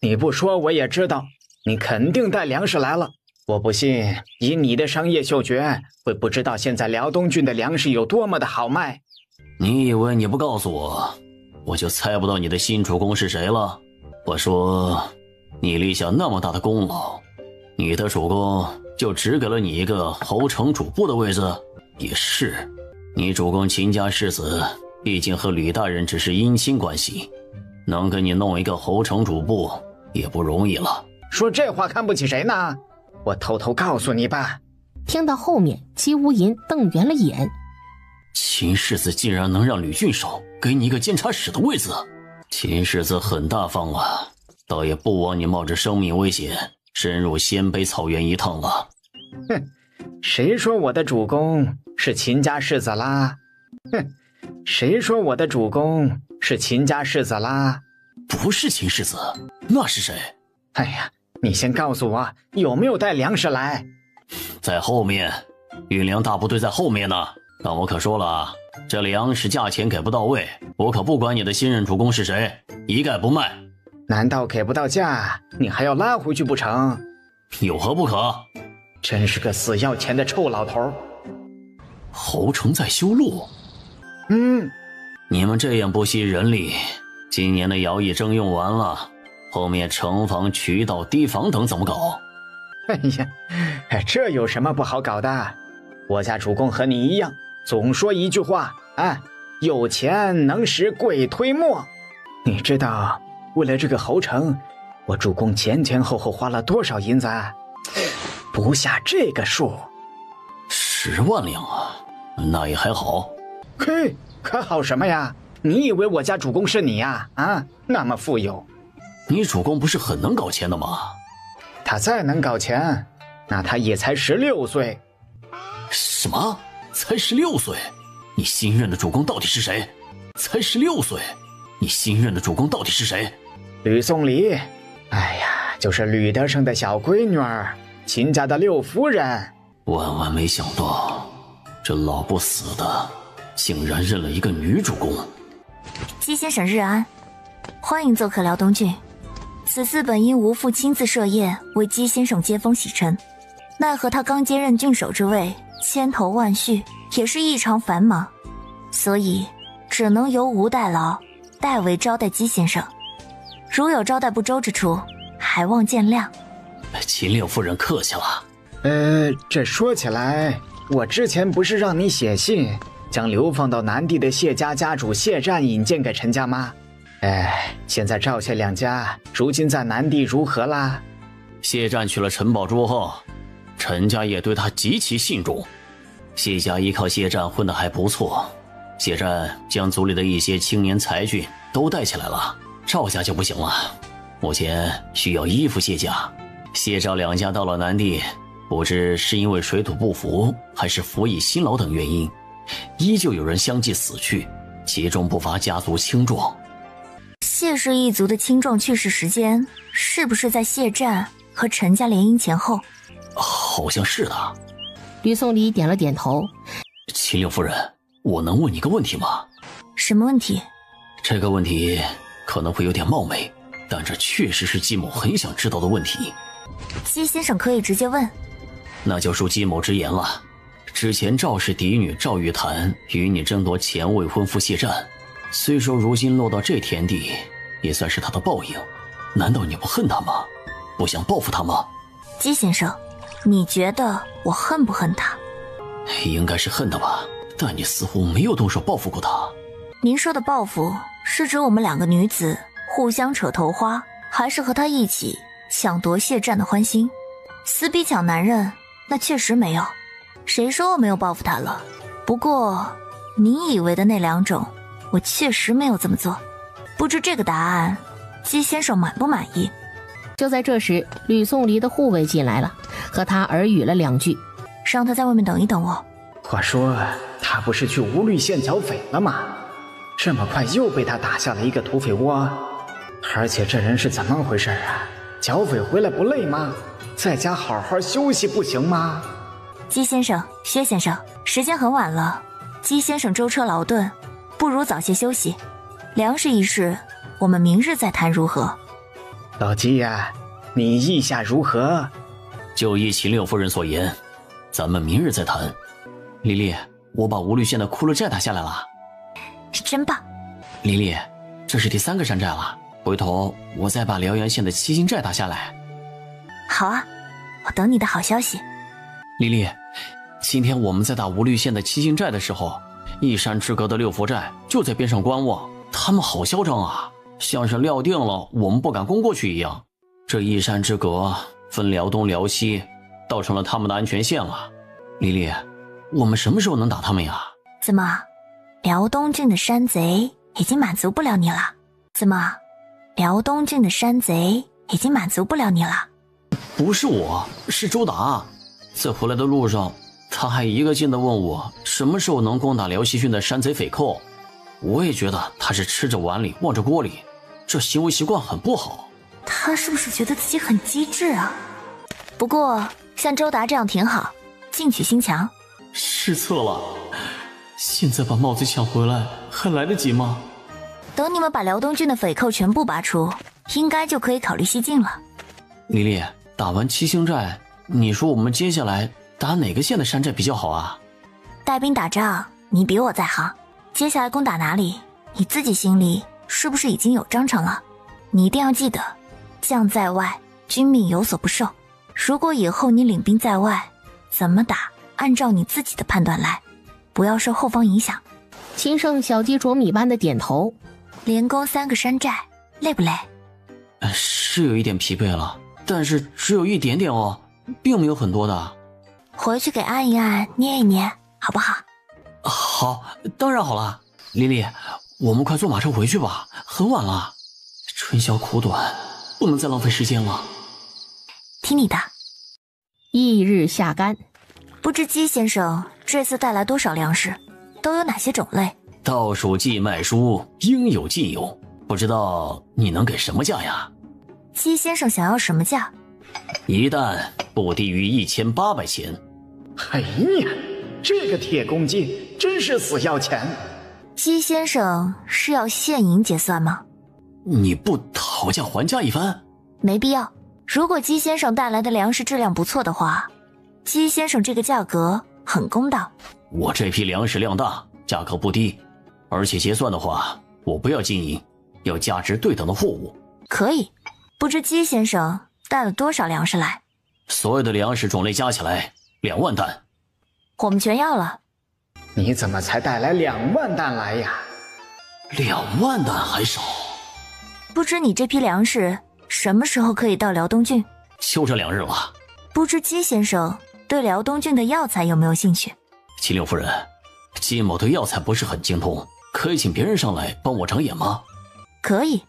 你不说我也知道，你肯定带粮食来了。我不信，以你的商业嗅觉，会不知道现在辽东郡的粮食有多么的好卖。你以为你不告诉我，我就猜不到你的新主公是谁了？我说，你立下那么大的功劳，你的主公就只给了你一个侯城主簿的位子？也是，你主公秦家世子，毕竟和吕大人只是姻亲关系，能给你弄一个侯城主簿也不容易了。说这话看不起谁呢？我偷偷告诉你吧。听到后面，戚无银瞪圆了眼。秦世子竟然能让吕郡守给你一个监察使的位子，秦世子很大方啊，倒也不枉你冒着生命危险深入鲜卑草原一趟了。哼，谁说我的主公是秦家世子啦？哼，谁说我的主公是秦家世子啦？不是秦世子，那是谁？哎呀，你先告诉我有没有带粮食来？在后面，运粮大部队在后面呢。但我可说了，这粮食价钱给不到位，我可不管你的新任主公是谁，一概不卖。难道给不到价，你还要拉回去不成？有何不可？真是个死要钱的臭老头。侯城在修路。你们这样不惜人力，今年的徭役征用完了，后面城防、渠道、堤防等怎么搞？哎呀，这有什么不好搞的？我家主公和你一样，总说一句话啊，有钱能使鬼推磨。你知道为了这个侯城，我主公前前后后花了多少银子？不下这个数。10万两啊，那也还好。嘿，可好什么呀？你以为我家主公是你呀？啊，那么富有？你主公不是很能搞钱的吗？他再能搞钱，那他也才16岁。什么？才16岁？你新任的主公到底是谁？才16岁？你新任的主公到底是谁？吕宋礼。哎呀，就是吕德胜的小闺女儿，秦家的六夫人。万万没想到，这老不死的竟然认了一个女主公。姬先生日安，欢迎做客辽东郡。此次本应无父亲自设宴为姬先生接风洗尘，奈何他刚接任郡守之位，千头万绪，也是异常繁忙，所以只能由吴代劳代为招待姬先生，如有招待不周之处，还望见谅。秦六夫人客气了。这说起来，我之前不是让你写信将流放到南地的谢家家主谢湛引荐给陈家吗？现在赵谢两家如今在南地如何啦？谢湛娶了陈宝珠后，陈家也对他极其信重。谢家依靠谢湛混得还不错，谢湛将族里的一些青年才俊都带起来了。赵家就不行了，目前需要依附谢家。谢赵两家到了南地，不知是因为水土不服，还是服役辛劳等原因，依旧有人相继死去，其中不乏家族青壮。谢氏一族的青壮去世时间，是不是在谢湛和陈家联姻前后？好像是的。吕宋礼点了点头。秦六夫人，我能问你个问题吗？什么问题？这个问题可能会有点冒昧，但这确实是季某很想知道的问题。姬先生可以直接问。那就恕季某直言了。之前赵氏嫡女赵玉檀与你争夺前未婚夫谢湛，虽说如今落到这田地，也算是他的报应。难道你不恨他吗？不想报复他吗？姬先生，你觉得我恨不恨他？应该是恨的吧，但你似乎没有动手报复过他。您说的报复是指我们两个女子互相扯头花，还是和他一起抢夺谢湛的欢心？撕逼抢男人，那确实没有。谁说我没有报复他了？不过你以为的那两种，我确实没有这么做。不知这个答案姬先生满不满意？就在这时，吕宋离的护卫进来了，和他耳语了2句，让他在外面等一等我。话说他不是去无虑县剿匪了吗？这么快又被他打下了一个土匪窝，而且这人是怎么回事啊？剿匪回来不累吗？在家好好休息不行吗？姬先生、薛先生，时间很晚了，姬先生舟车劳顿，不如早些休息。粮食一事，我们明日再谈如何？老姬呀，你意下如何？就依秦六夫人所言，咱们明日再谈。丽丽，我把无虑县的骷髅寨打下来了，真棒。丽丽，这是第3个山寨了，回头我再把辽源县的七星寨打下来。好啊，我等你的好消息。丽丽，今天我们在打无虑县的七星寨的时候，一山之隔的六佛寨就在边上观望，他们好嚣张啊，像是料定了我们不敢攻过去一样。这一山之隔分辽东辽西，倒成了他们的安全线了。丽丽，我们什么时候能打他们呀？怎么，辽东郡的山贼已经满足不了你了？怎么，辽东郡的山贼已经满足不了你了？不是我，是周达。在回来的路上，他还一个劲地问我什么时候能攻打辽西郡的山贼匪寇。我也觉得他是吃着碗里望着锅里，这行为习惯很不好。他是不是觉得自己很机智啊？不过像周达这样挺好，进取心强。失策了，现在把帽子抢回来还来得及吗？等你们把辽东郡的匪寇全部拔除，应该就可以考虑西进了。丽丽，打完七星寨，你说我们接下来打哪个县的山寨比较好啊？带兵打仗，你比我在行。接下来攻打哪里，你自己心里是不是已经有章程了？你一定要记得，将在外，君命有所不受。如果以后你领兵在外，怎么打，按照你自己的判断来，不要受后方影响。秦胜小鸡啄米般的点头。连攻3个山寨，累不累？是有一点疲惫了，但是只有一点点哦，并没有很多的。回去给按一按，捏一捏，好不好？好，当然好了。丽丽，我们快坐马车回去吧，很晚了。春宵苦短，不能再浪费时间了。听你的。翌日下竿，不知姬先生这次带来多少粮食，都有哪些种类？倒数寄卖书，应有尽有，不知道你能给什么价呀？姬先生想要什么价？一担不低于1800钱。哎呀，这个铁公鸡真是死要钱。姬先生是要现银结算吗？你不讨价还价一番？没必要。如果姬先生带来的粮食质量不错的话，姬先生这个价格很公道。我这批粮食量大，价格不低，而且结算的话，我不要金银，要价值对等的货物。可以，不知姬先生带了多少粮食来？所有的粮食种类加起来2万担。我们全要了。你怎么才带来2万担来呀？2万担还少。不知你这批粮食什么时候可以到辽东郡？就这2日了。不知姬先生对辽东郡的药材有没有兴趣？秦柳夫人，姬某对药材不是很精通，可以请别人上来帮我长眼吗？可以。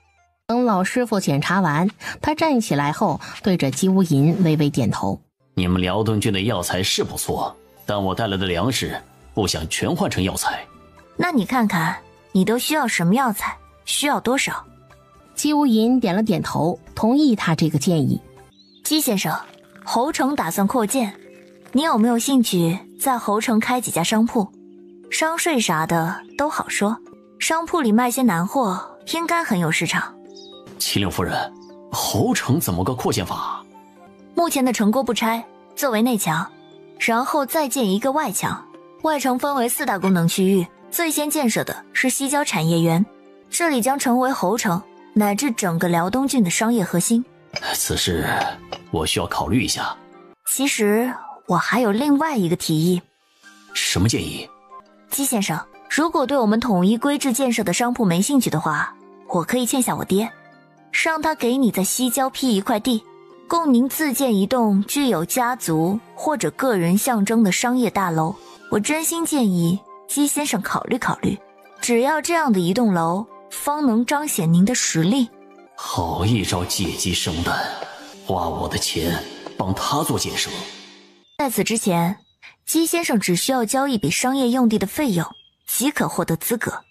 等老师傅检查完，他站起来后对着姬无银微微点头。你们辽东郡的药材是不错，但我带来的粮食不想全换成药材。那你看看你都需要什么药材，需要多少？姬无银点了点头，同意他这个建议。姬先生，侯城打算扩建，你有没有兴趣在侯城开几家商铺？商税啥的都好说，商铺里卖些南货应该很有市场。秦柳夫人，侯城怎么个扩建法？目前的城郭不拆，作为内墙，然后再建一个外墙。外城分为4大功能区域，最先建设的是西郊产业园，这里将成为侯城乃至整个辽东郡的商业核心。此事我需要考虑一下。其实我还有另外一个提议。什么建议？姬先生，如果对我们统一规制建设的商铺没兴趣的话，我可以劝下我爹，让他给你在西郊批一块地，供您自建一栋具有家族或者个人象征的商业大楼。我真心建议姬先生考虑考虑，只要这样的一栋楼方能彰显您的实力。好一招借鸡生蛋，花我的钱帮他做建设。在此之前，姬先生只需要交一笔商业用地的费用即可获得资格。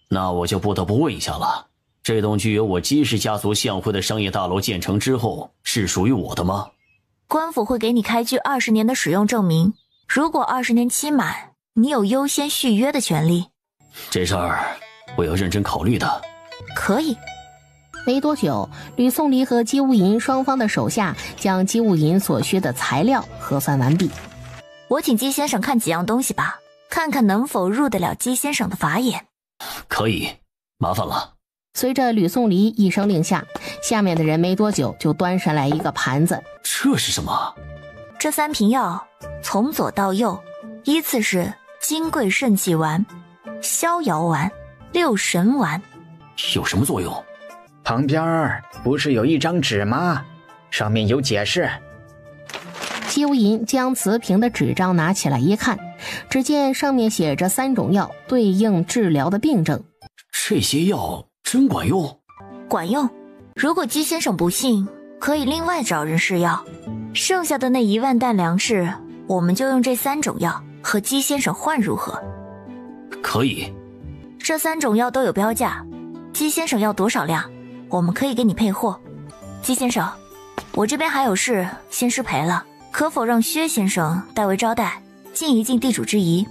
那我就不得不问一下了，这栋具有我姬氏家族象徽的商业大楼建成之后是属于我的吗？官府会给你开具20年的使用证明，如果20年期满，你有优先续约的权利。这事儿我要认真考虑的。可以。没多久，吕宋离和姬无银双方的手下将姬无银所需的材料核算完毕。我请姬先生看几样东西吧，看看能否入得了姬先生的法眼。可以，麻烦了。随着吕宋离一声令下，下面的人没多久就端上来一个盘子。这是什么？这3瓶药从左到右依次是金匮肾气丸、逍遥丸、六神丸。有什么作用？旁边不是有一张纸吗？上面有解释。姬无银将瓷瓶的纸张拿起来一看，只见上面写着3种药对应治疗的病症。这些药真管用？管用。如果姬先生不信，可以另外找人试药。剩下的那1万担粮食，我们就用这3种药和姬先生换如何？可以。这3种药都有标价，姬先生要多少量，我们可以给你配货。姬先生，我这边还有事，先失陪了，可否让薛先生代为招待，尽一尽地主之谊？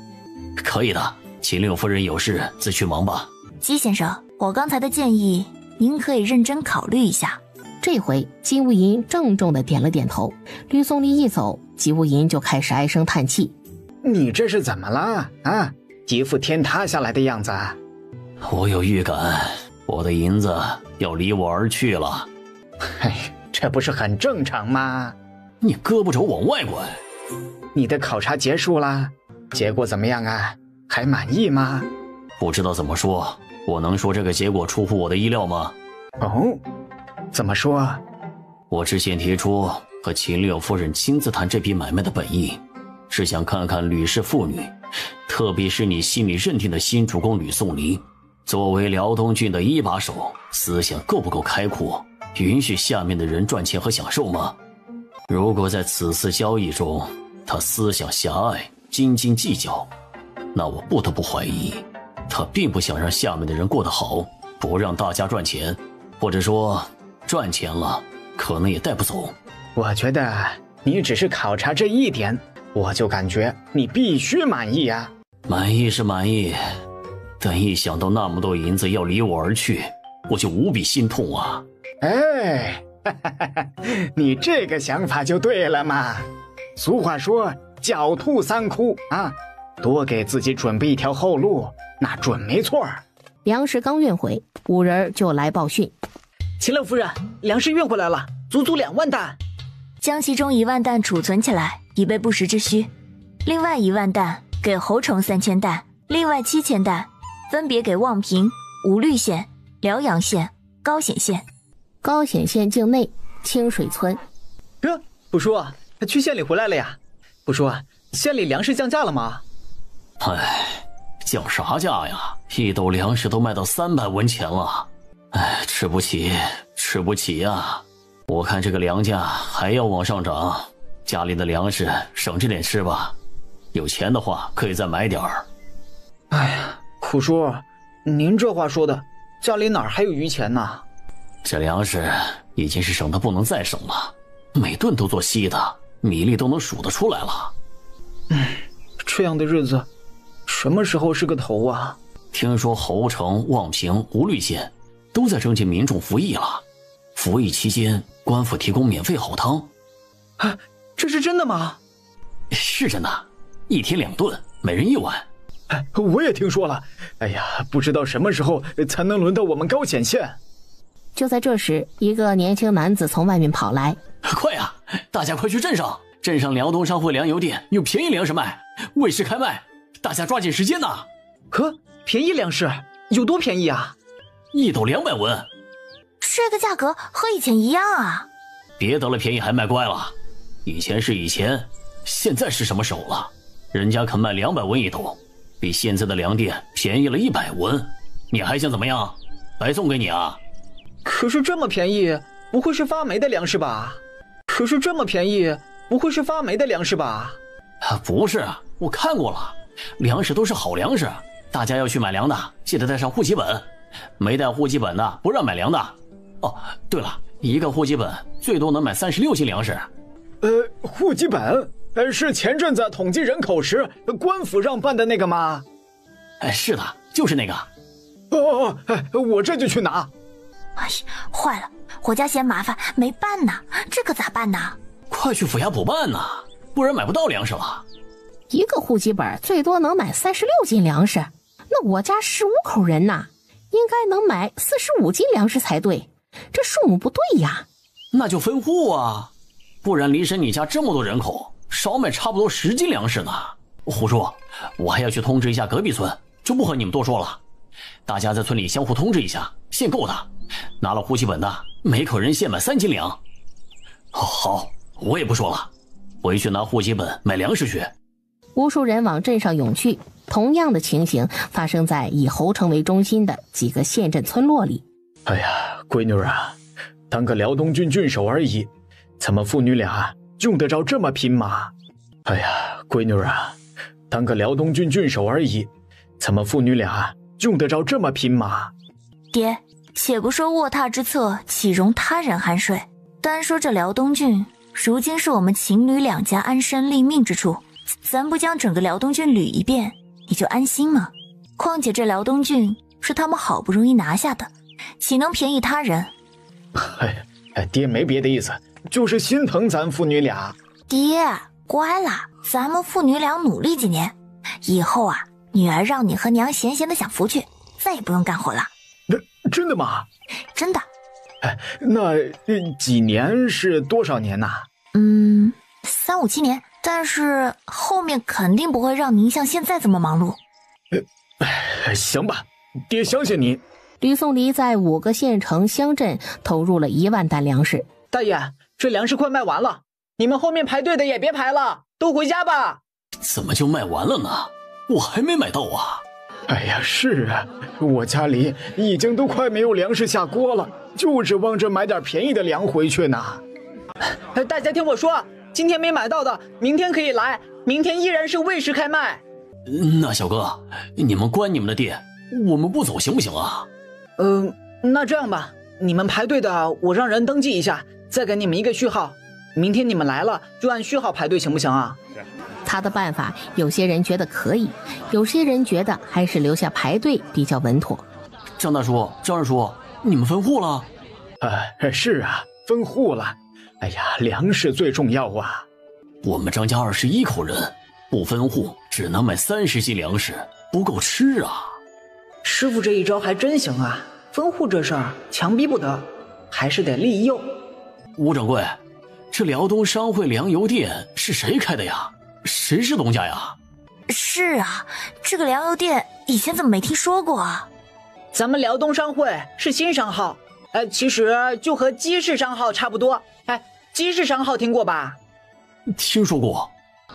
可以的，秦六夫人有事自去忙吧。姬先生，我刚才的建议您可以认真考虑一下。这回姬无银郑重地点了点头。吕宋离一走，姬无银就开始唉声叹气。你这是怎么了啊？一副天塌下来的样子。我有预感，我的银子要离我而去了。这不是很正常吗？你胳膊肘往外滚。你的考察结束了，结果怎么样啊？还满意吗？不知道怎么说，我能说这个结果出乎我的意料吗？哦，怎么说？我之前提出和秦六夫人亲自谈这笔买卖的本意，是想看看吕氏妇女，特别是你心里认定的新主公吕宋离，作为辽东郡的1把手，思想够不够开阔，允许下面的人赚钱和享受吗？如果在此次交易中，他思想狭隘，斤斤计较，那我不得不怀疑，他并不想让下面的人过得好，不让大家赚钱，或者说赚钱了，可能也带不走。我觉得你只是考察这一点，我就感觉你必须满意啊。满意是满意，但一想到那么多银子要离我而去，我就无比心痛啊。你这个想法就对了嘛。俗话说狡兔3窟啊，多给自己准备一条后路，那准没错。粮食刚运回，五人就来报讯：秦乐夫人，粮食运回来了，足2万担。将其中1万担储存起来，以备不时之需。另外1万担给侯城3000担，另外7000担分别给望平、无虑县、辽阳县、高显县。高显县境内清水村。不叔，去县里回来了呀？不叔，县里粮食降价了吗？哎，降啥价呀？1斗粮食都卖到300文钱了。哎，吃不起呀！我看这个粮价还要往上涨，家里的粮食省着点吃吧。有钱的话可以再买点儿。哎呀，虎叔，您这话说的，家里哪还有余钱呢？这粮食已经是省得不能再省了，每顿都做稀的，米粒都能数得出来了。这样的日子，什么时候是个头啊？听说侯城、望平、无虑县都在征集民众服役了，服役期间官府提供免费好汤。啊，这是真的吗？是真的，1天2顿，每人1碗。我也听说了。哎呀，不知道什么时候才能轮到我们高显县。就在这时，一个年轻男子从外面跑来：快呀，大家快去镇上！镇上辽东商会粮油店有便宜粮食卖，未时开卖，大家抓紧时间呐！便宜粮食有多便宜啊？1斗200文。这个价格和以前一样啊！别得了便宜还卖乖了，以前是以前，现在是什么手了？人家肯卖200文1斗，比现在的粮店便宜了100文，你还想怎么样？白送给你啊！可是这么便宜，不会是发霉的粮食吧？不是，我看过了，粮食都是好粮食，大家要去买粮的，记得带上户籍本，没带户籍本的不让买粮的。哦，对了，一个户籍本最多能买36斤粮食。户籍本是前阵子统计人口时官府让办的那个吗？是的，就是那个。我这就去拿。哎呀，坏了，我家嫌麻烦没办呢，这可咋办呢？快去府衙补办呐，不然买不到粮食了。一个户籍本最多能买36斤粮食，那我家15口人呐，应该能买45斤粮食才对，这数目不对呀。那就分户啊，不然离神你家这么多人口，少买差不多10斤粮食呢。胡叔，我还要去通知一下隔壁村，就不和你们多说了。大家在村里相互通知一下，限购的，拿了户籍本的，每口人限买3斤粮。好，我也不说了，回去拿户籍本买粮食去。无数人往镇上涌去，同样的情形发生在以侯城为中心的几个县镇村落里。哎呀，闺女啊，当个辽东郡郡守而已，咱们父女俩用得着这么拼吗？哎呀，闺女啊，当个辽东郡郡守而已，咱们父女俩用得着这么拼吗？爹，且不说卧榻之侧岂容他人酣睡，单说这辽东郡，如今是我们秦吕两家安身立命之处，咱不将整个辽东郡捋一遍，你就安心吗？况且这辽东郡是他们好不容易拿下的，岂能便宜他人？爹没别的意思，就是心疼咱父女俩。爹，乖了，咱们父女俩努力几年，以后啊，女儿让你和娘闲闲的享福去，再也不用干活了。真的吗？真的。那几年是多少年呐？3、5、7年，但是后面肯定不会让您像现在这么忙碌。行吧，爹相信你。吕颂离在5个县城乡镇投入了1万担粮食。大爷，这粮食快卖完了，你们后面排队的也别排了，都回家吧。怎么就卖完了呢？我还没买到啊。哎呀，是啊，我家里已经都快没有粮食下锅了，就指望着买点便宜的粮回去呢。大家听我说，今天没买到的，明天可以来，明天依然是未时开卖。那小哥，你们关你们的店，我们不走行不行啊？那这样吧，你们排队的我让人登记一下，再给你们一个序号，明天你们来了就按序号排队，行不行啊？他的办法有些人觉得可以，有些人觉得还是留下排队比较稳妥。张大叔、张二叔，你们分户了？是啊，分户了。哎呀，粮食最重要啊。我们张家21口人，不分户只能买30斤粮食，不够吃啊。师傅这一招还真行啊！分户这事儿强逼不得，还是得利诱。吴掌柜，这辽东商会粮油店是谁开的呀？谁是东家呀？是啊，这个粮油店以前怎么没听说过啊？咱们辽东商会是新商号，其实就和鸡市商号差不多。鸡市商号听过吧？听说过。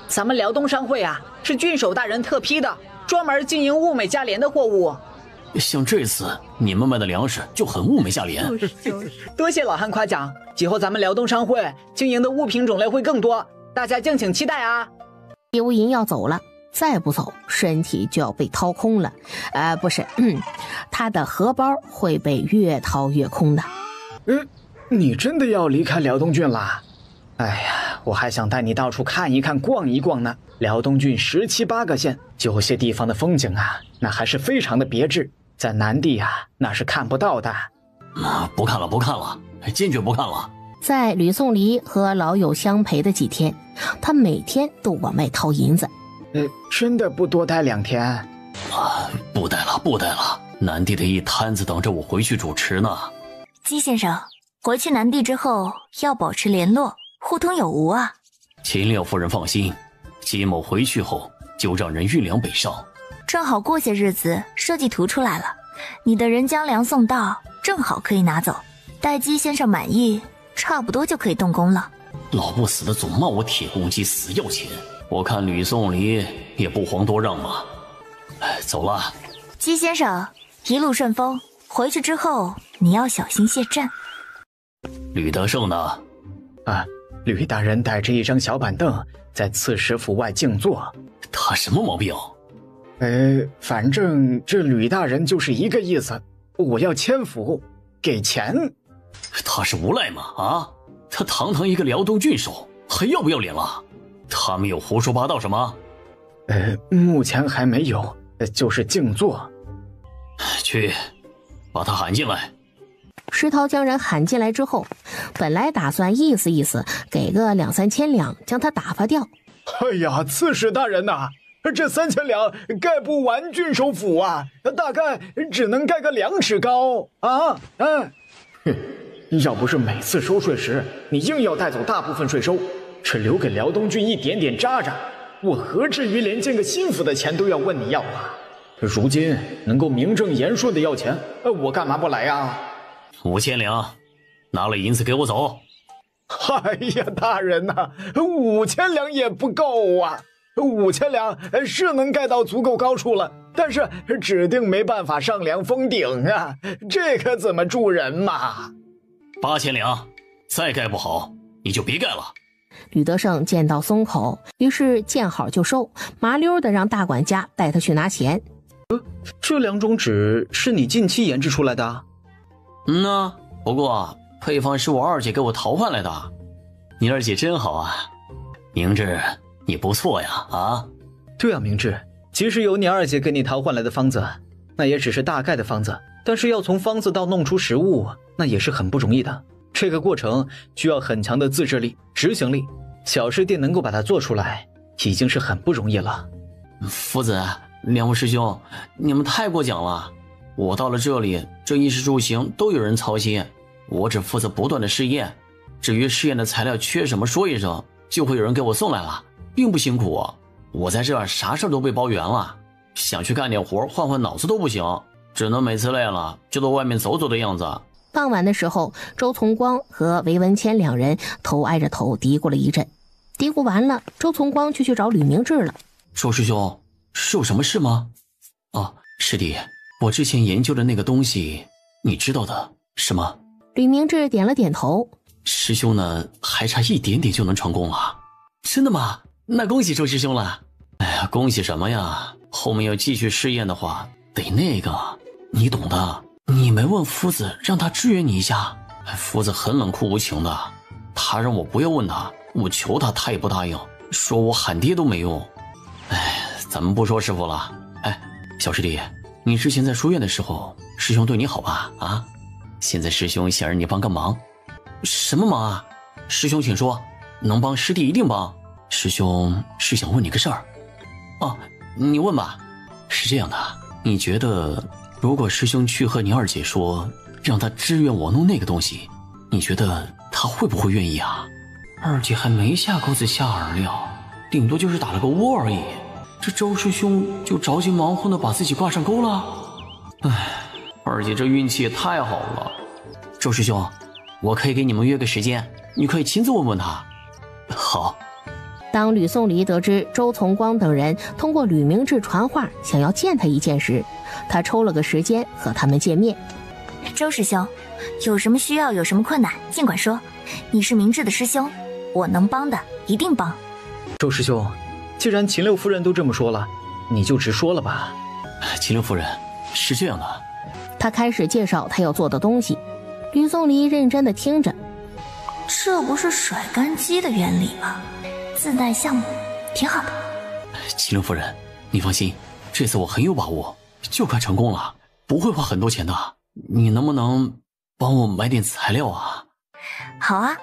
咱们辽东商会啊，是郡守大人特批的，专门经营物美价廉的货物。像这次你们卖的粮食就很物美价廉。多谢老汉夸奖，以后咱们辽东商会经营的物品种类会更多，大家敬请期待啊！刘银要走了，再不走，身体就要被掏空了。不是，他的荷包会被越掏越空的。你真的要离开辽东郡啦？哎呀，我还想带你到处看一看、逛一逛呢。辽东郡17、8个县，有些地方的风景啊，那还是非常的别致，在南地啊，那是看不到的。不看了，不看了，坚决不看了。在吕宋黎和老友相陪的几天，他每天都往外掏银子。真的不多待2天？不待了，不待了，南地的一摊子等着我回去主持呢。姬先生，回去南地之后要保持联络，互通有无啊。秦六夫人放心，姬某回去后就让人运粮北上。正好过些日子设计图出来了，你的人将粮送到，正好可以拿走。待姬先生满意，差不多就可以动工了。老不死的总骂我铁公鸡死要钱，我看吕宋黎也不遑多让嘛。走了。姬先生一路顺风，回去之后你要小心谢阵。吕德胜呢？吕大人带着一张小板凳在刺史府外静坐。他什么毛病？反正这吕大人就是一个意思，我要迁府，给钱。他是无赖吗？他堂堂一个辽东郡守，还要不要脸了？他没有胡说八道什么？目前还没有，就是静坐。去，把他喊进来。石涛将人喊进来之后，本来打算意思意思，给个2、3千两将他打发掉。哎呀，刺史大人呐，这3千两盖不完郡守府啊，大概只能盖个2尺高啊！要不是每次收税时你硬要带走大部分税收，只留给辽东郡一点点渣渣，我何至于连建个新府的钱都要问你要啊？如今能够名正言顺的要钱，我干嘛不来啊？5千两，拿了银子给我走。哎呀，大人呐，5千两也不够啊！5千两是能盖到足够高处了，但是指定没办法上梁封顶啊，这可怎么住人嘛？8千两，再盖不好你就别盖了。吕德胜见到松口，于是见好就收，麻溜的让大管家带他去拿钱。这2种纸是你近期研制出来的？不过配方是我二姐给我淘换来的。你二姐真好啊，明智，你不错呀对啊，明智，即使有你二姐给你淘换来的方子，那也只是大概的方子，但是要从方子到弄出实物，那也是很不容易的。这个过程需要很强的自制力、执行力，小师弟能够把它做出来，已经是很不容易了。夫子，2位师兄，你们太过奖了。我到了这里，这衣食住行都有人操心，我只负责不断的试验，至于试验的材料缺什么说一声，就会有人给我送来了，并不辛苦。我在这儿啥事都被包圆了，想去干点活换换脑子都不行，只能每次累了就到外面走走的样子。傍晚的时候，周从光和韦文谦2人头挨着头嘀咕了一阵，嘀咕完了，周从光就去找吕明志了。周师兄，是有什么事吗？师弟，我之前研究的那个东西你知道的是吗？吕明志点了点头。师兄呢，还差一点点就能成功了。真的吗？那恭喜周师兄了。恭喜什么呀，后面要继续试验的话得那个，你懂的。你没问夫子让他支援你一下？夫子很冷酷无情的，他让我不要问他，我求他他也不答应，说我喊爹都没用。咱们不说师傅了。小师弟，你之前在书院的时候，师兄对你好吧？现在师兄想让你帮个忙。什么忙啊？师兄请说，能帮师弟一定帮。师兄是想问你个事儿。你问吧。是这样的，你觉得如果师兄去和你二姐说，让她支援我弄那个东西，你觉得她会不会愿意啊？二姐还没下钩子下饵料，顶多就是打了个窝而已，这周师兄就着急忙慌的把自己挂上钩了。唉，二姐这运气也太好了。周师兄，我可以给你们约个时间，你可以亲自问问她。好。当吕颂离得知周从光等人通过吕明志传话想要见他一见时，他抽了个时间和他们见面。周师兄，有什么需要有什么困难尽管说，你是明智的师兄，我能帮的一定帮。周师兄，既然秦六夫人都这么说了，你就直说了吧。秦六夫人，是这样的。他开始介绍他要做的东西，吕颂离认真的听着。这不是甩干机的原理吗？自带项目挺好的。秦六夫人，你放心，这次我很有把握，就快成功了，不会花很多钱的。你能不能帮我买点材料啊？好啊，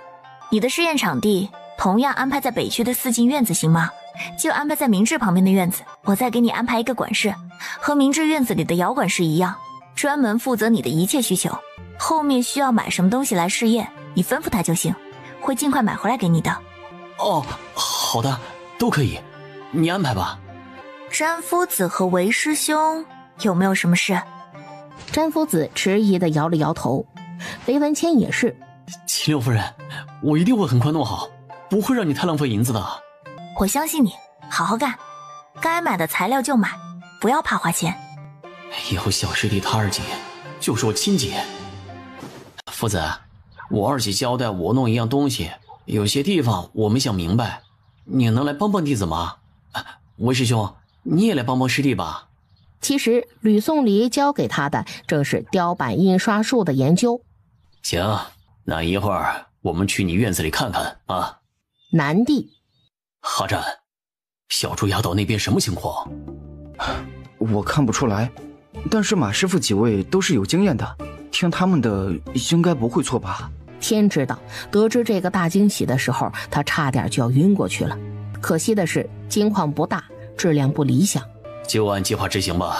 你的试验场地同样安排在北区的4进院子行吗？就安排在明志旁边的院子，我再给你安排一个管事，和明志院子里的姚管事一样，专门负责你的一切需求。后面需要买什么东西来试验，你吩咐他就行，会尽快买回来给你的。哦，好的，都可以，你安排吧。詹夫子和韦师兄有没有什么事？詹夫子迟疑地摇了摇头，韦文谦也是。秦六夫人，我一定会很快弄好，不会让你太浪费银子的。我相信你，好好干，该买的材料就买，不要怕花钱。以后小师弟他二姐就是我亲姐。夫子，我二姐交代我弄一样东西，有些地方我没想明白，你能来帮帮弟子吗？韦师兄，你也来帮帮师弟吧。其实吕颂离交给他的正是雕版印刷术的研究。行，那一会儿我们去你院子里看看啊。南地，哈战，小猪崖岛那边什么情况？我看不出来，但是马师傅几位都是有经验的，听他们的应该不会错吧。天知道，得知这个大惊喜的时候，他差点就要晕过去了。可惜的是，金矿不大，质量不理想。就按计划执行吧。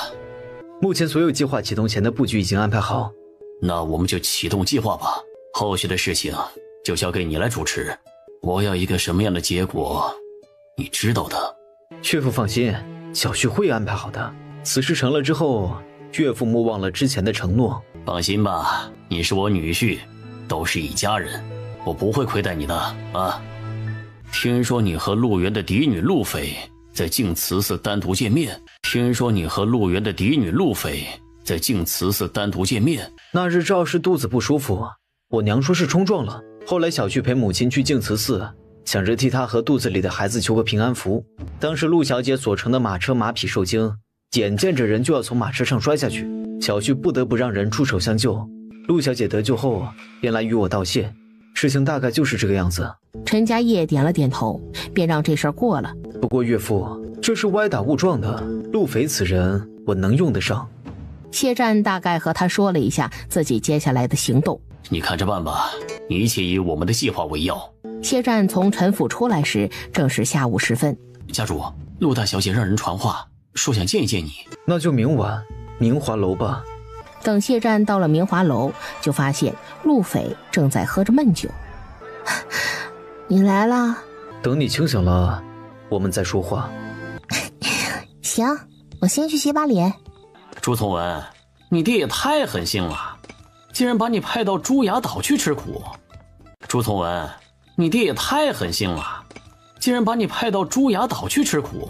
目前所有计划启动前的布局已经安排好，那我们就启动计划吧。后续的事情就交给你来主持。我要一个什么样的结果，你知道的。岳父放心，小婿会安排好的。此事成了之后，岳父莫忘了之前的承诺。放心吧，你是我女婿，都是一家人，我不会亏待你的啊。听说你和陆源的嫡女陆斐在净慈寺单独见面。那日赵氏肚子不舒服，我娘说是冲撞了。后来小婿陪母亲去净慈寺，想着替她和肚子里的孩子求个平安符。当时陆小姐所乘的马车马匹受惊，眼见着人就要从马车上摔下去，小婿不得不让人出手相救。陆小姐得救后便来与我道谢，事情大概就是这个样子。陈家业点了点头，便让这事儿过了。不过岳父，这是歪打误撞的，陆斐此人我能用得上。谢战大概和他说了一下自己接下来的行动。你看着办吧，一切以我们的计划为要。谢战从陈府出来时正是下午时分。家主，陆大小姐让人传话说想见一见你。那就明晚明华楼吧。等谢战到了明华楼，就发现陆斐正在喝着闷酒。你来了。等你清醒了我们再说话。行，我先去洗把脸。朱从文，你爹也太狠心了，竟然把你派到朱崖岛去吃苦。朱从文，你爹也太狠心了，竟然把你派到朱崖岛去吃苦。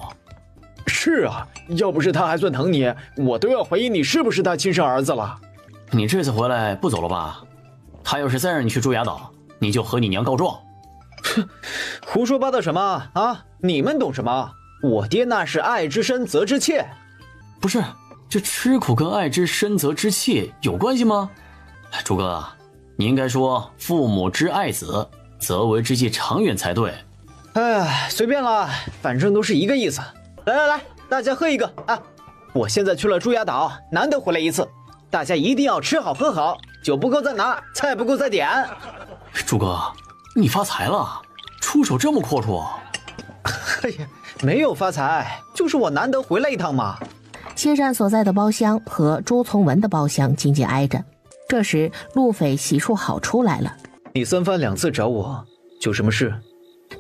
是啊，要不是他还算疼你，我都要怀疑你是不是他亲生儿子了。你这次回来不走了吧？他要是再让你去朱崖岛，你就和你娘告状。哼，胡说八道什么啊？你们懂什么？我爹那是爱之深责之切。不是，这吃苦跟爱之深责之切有关系吗？朱哥，你应该说父母之爱子，则为之计长远才对。哎，随便了，反正都是一个意思。来，大家喝一个啊！我现在去了朱崖岛，难得回来一次，大家一定要吃好喝好，酒不够再拿，菜不够再点。朱哥，你发财了，出手这么阔绰。哎呀，没有发财，就是我难得回来一趟嘛。谢战所在的包厢和朱从文的包厢紧紧挨着。这时陆斐洗漱好出来了。你3番2次找我，有什么事？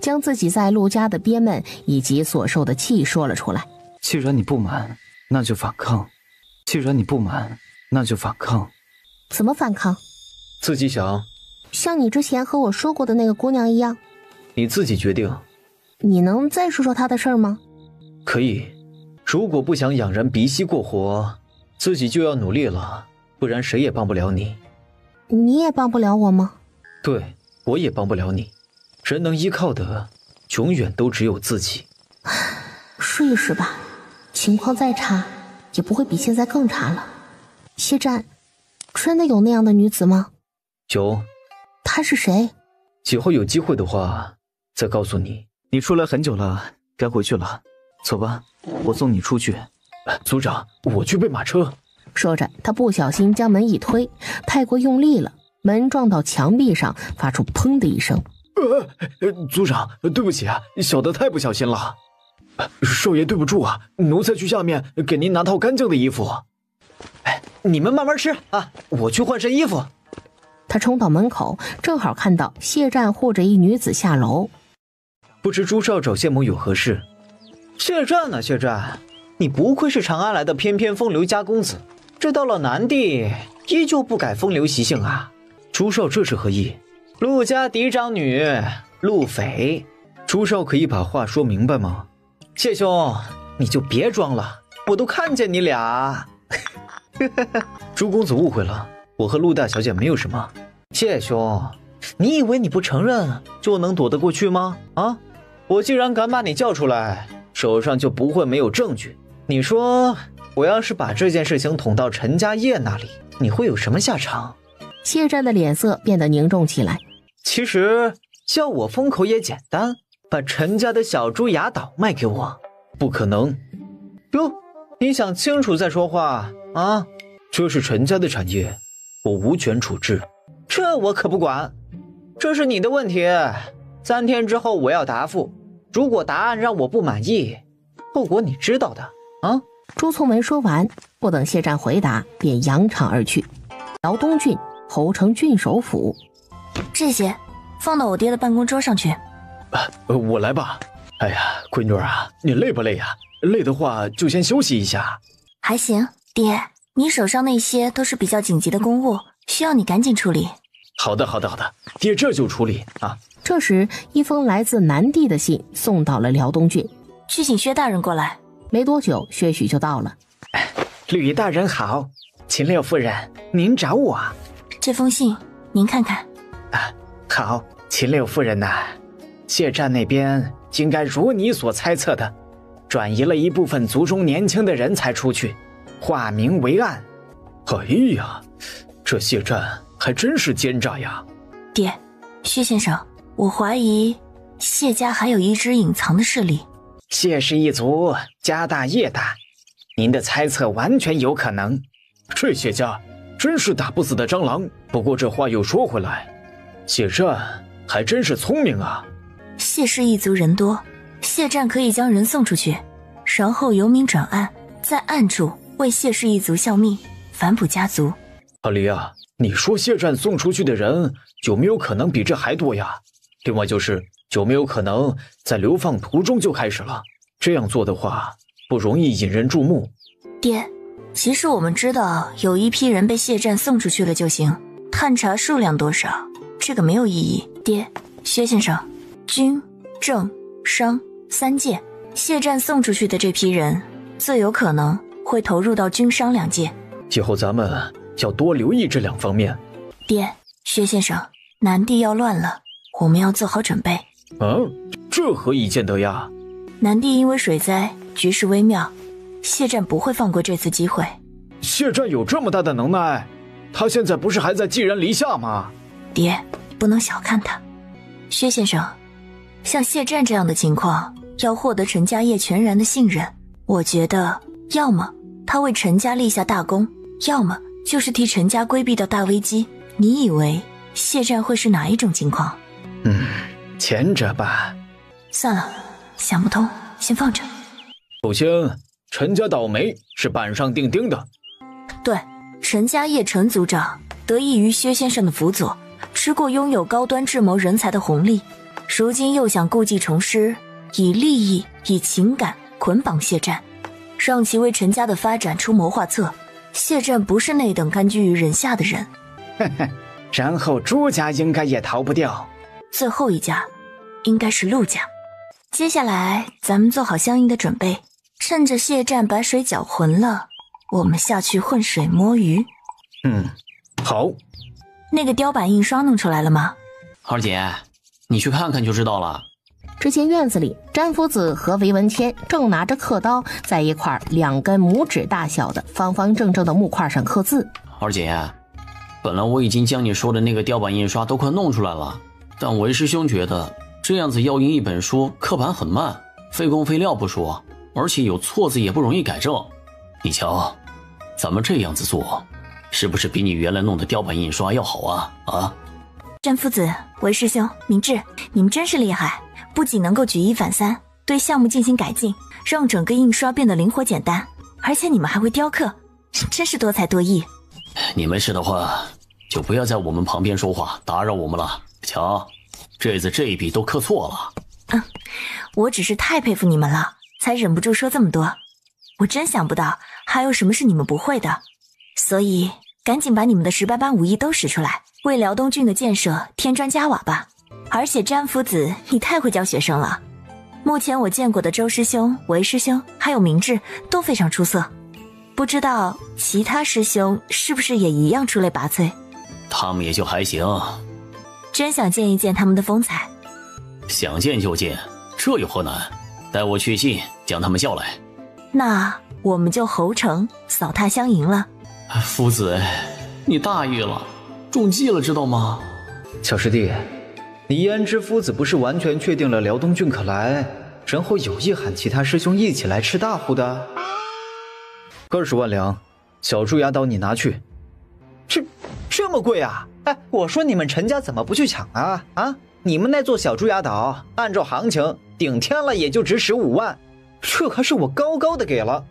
将自己在陆家的憋闷以及所受的气说了出来。既然你不满，那就反抗。既然你不满，那就反抗。怎么反抗？自己想。像你之前和我说过的那个姑娘一样。你自己决定。你能再说说她的事儿吗？可以。如果不想养人鼻息过活，自己就要努力了，不然谁也帮不了你。你也帮不了我吗？对，我也帮不了你。人能依靠的，永远都只有自己。试一试吧，情况再差，也不会比现在更差了。谢战，真的有那样的女子吗？有。她是谁？以后有机会的话，再告诉你。你出来很久了，该回去了。走吧，我送你出去。组长，我去备马车。说着，他不小心将门一推，太过用力了，门撞到墙壁上，发出砰的一声。组长，对不起啊，小的太不小心了。少爷对不住啊，奴才去下面给您拿套干净的衣服。你们慢慢吃啊，我去换身衣服。他冲到门口，正好看到谢战护着一女子下楼。不知朱少找谢某有何事？谢战啊谢战，你不愧是长安来的翩翩风流家公子，这到了南地依旧不改风流习性啊。朱少这是何意？陆家嫡长女陆斐。朱少可以把话说明白吗？谢兄，你就别装了，我都看见你俩。朱公子误会了，我和陆大小姐没有什么。谢兄，你以为你不承认就能躲得过去吗？啊，我既然敢把你叫出来，手上就不会没有证据。你说我要是把这件事情捅到陈家业那里，你会有什么下场？谢战的脸色变得凝重起来。其实叫我封口也简单，把陈家的小猪牙岛卖给我。不可能。哟，你想清楚再说话啊！这是陈家的产业，我无权处置。这我可不管，这是你的问题。3天之后我要答复，如果答案让我不满意，后果你知道的啊！朱从文说完，不等谢战回答，便扬长而去。辽东郡侯城郡守府，这些放到我爹的办公桌上去。我来吧。哎呀，闺女啊，你累不累呀？累的话就先休息一下。还行，爹，你手上那些都是比较紧急的公务，需要你赶紧处理。好的，爹这就处理啊。这时，一封来自南地的信送到了辽东郡，去请薛大人过来。没多久，薛许就到了。吕大人好，秦六夫人，您找我？这封信您看看。好，秦六夫人呐，谢战那边应该如你所猜测的，转移了一部分族中年轻的人才出去，化名为暗。哎呀，这谢战还真是奸诈呀。爹，薛先生，我怀疑谢家还有一支隐藏的势力。谢氏一族家大业大，您的猜测完全有可能。这谢家真是打不死的蟑螂。不过这话又说回来，谢战还真是聪明啊。谢氏一族人多，谢战可以将人送出去，然后由明转暗，在暗处为谢氏一族效命，反哺家族。阿离啊，你说谢战送出去的人有没有可能比这还多呀？另外就是有没有可能在流放途中就开始了？这样做的话不容易引人注目。爹，其实我们知道有一批人被谢战送出去了就行，探查数量多少这个没有意义。爹，薛先生，军政商3界，谢战送出去的这批人最有可能会投入到军商2界。以后咱们要多留意这2方面。爹，薛先生，南地要乱了，我们要做好准备。这何以见得呀？南地因为水灾，局势微妙，谢战不会放过这次机会。谢战有这么大的能耐？他现在不是还在寄人篱下吗？爹，不能小看他。薛先生，像谢战这样的情况，要获得陈家业全然的信任，我觉得要么他为陈家立下大功，要么就是替陈家规避到大危机。你以为谢战会是哪一种情况？前者吧。算了，想不通，先放着。首先，陈家倒霉是板上钉钉的。对，陈家业陈族长得益于薛先生的辅佐，吃过拥有高端智谋人才的红利，如今又想故技重施，以利益、以情感捆绑谢战，让其为陈家的发展出谋划策。谢震不是那等甘居于人下的人。然后朱家应该也逃不掉。最后一家应该是陆家。接下来咱们做好相应的准备，趁着谢战把水搅浑了，我们下去浑水摸鱼。好。那个雕版印刷弄出来了吗？二姐，你去看看就知道了。只见院子里，詹夫子和韦文谦正拿着刻刀，在一块2根拇指大小的方方正正的木块上刻字。二姐，本来我已经将你说的那个雕版印刷都快弄出来了，但韦师兄觉得这样子要印一本书，刻版很慢，费工费料不说，而且有错字也不容易改正。你瞧，咱们这样子做，是不是比你原来弄的雕版印刷要好啊？詹夫子、韦师兄、明智，你们真是厉害，不仅能够举一反三，对项目进行改进，让整个印刷变得灵活简单，而且你们还会雕刻，真是多才多艺。你没事的话，就不要在我们旁边说话，打扰我们了。瞧，这次这一笔都刻错了。我只是太佩服你们了，才忍不住说这么多。我真想不到还有什么是你们不会的，所以赶紧把你们的18般武艺都使出来，为辽东郡的建设添砖加瓦吧。而且詹夫子，你太会教学生了。目前我见过的周师兄、韦师兄还有明智都非常出色，不知道其他师兄是不是也一样出类拔萃？他们也就还行。真想见一见他们的风采。想见就见，这有何难？带我去信将他们叫来。那我们就侯城扫踏相迎了。夫子，你大意了，中计了，知道吗？小师弟，你胭脂夫子不是完全确定了辽东郡可来，然后有意喊其他师兄一起来吃大户的？20万两，小蛀牙刀你拿去。这么贵啊？哎，我说你们陈家怎么不去抢啊？你们那座小猪牙岛，按照行情顶天了也就值15万，这可是我高高的给了，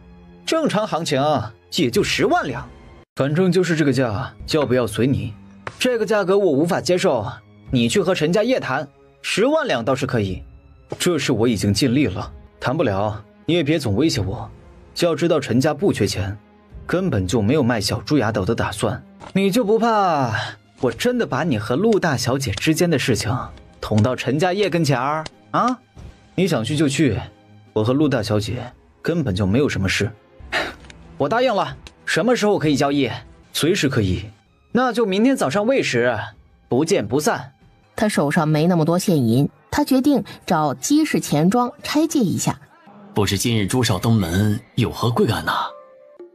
正常行情也就10万两。反正就是这个价，要不要随你。这个价格我无法接受，你去和陈家业谈，10万两倒是可以。这事我已经尽力了，谈不了你也别总威胁我。要知道陈家不缺钱，根本就没有卖小猪牙岛的打算。你就不怕我真的把你和陆大小姐之间的事情捅到陈家业跟前儿啊？你想去就去，我和陆大小姐根本就没有什么事。我答应了，什么时候可以交易？随时可以。那就明天早上未时，不见不散。他手上没那么多现银，他决定找姬氏钱庄拆借一下。不知今日朱少登门有何贵干呐？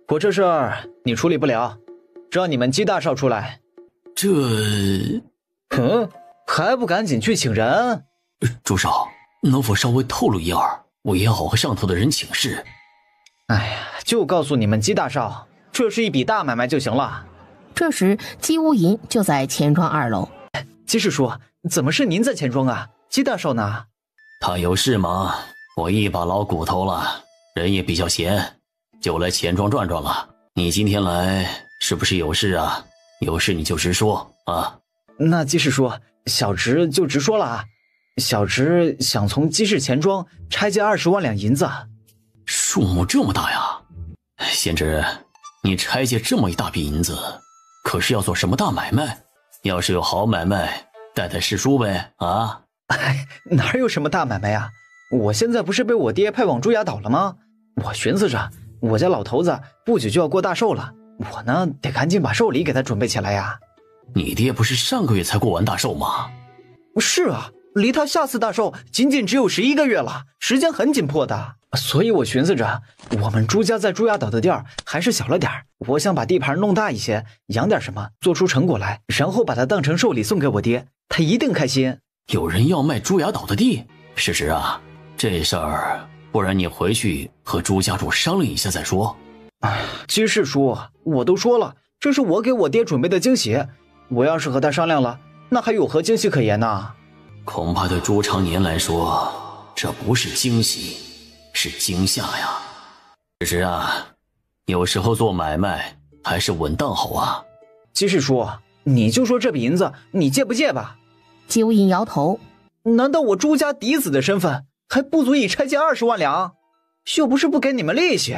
我这事儿你处理不了，让你们姬大少出来。还不赶紧去请人？朱少，能否稍微透露一二？我也好和上头的人请示。哎呀，就告诉你们姬大少，这是一笔大买卖就行了。这时姬无银就在钱庄2楼。姬师叔，怎么是您在钱庄啊？姬大少呢？他有事忙，我一把老骨头了，人也比较闲，就来钱庄转转了。你今天来是不是有事啊？有事你就直说啊。那姬师叔，小侄就直说了啊。小侄想从姬氏钱庄拆借20万两银子。数目这么大呀？贤侄，你拆借这么一大笔银子，可是要做什么大买卖？要是有好买卖，带带师叔呗啊！哪有什么大买卖呀？我现在不是被我爹派往朱崖岛了吗？我寻思着，我家老头子不久就要过大寿了，我呢得赶紧把寿礼给他准备起来呀。你爹不是上个月才过完大寿吗？是啊，离他下次大寿仅仅只有11个月了，时间很紧迫的。所以我寻思着，我们朱家在朱崖岛的地儿还是小了点，我想把地盘弄大一些，养点什么，做出成果来，然后把它当成寿礼送给我爹，他一定开心。有人要卖朱崖岛的地？诗诗啊，这事儿不然你回去和朱家主商量一下再说。姬氏叔，我都说了，这是我给我爹准备的惊喜，我要是和他商量了，那还有何惊喜可言呢？恐怕对朱长年来说，这不是惊喜，是惊吓呀。只是啊，有时候做买卖还是稳当好啊。季氏叔，你就说这笔银子你借不借吧？姬无隐摇头，难道我朱家嫡子的身份还不足以拆借20万两？又不是不给你们利息。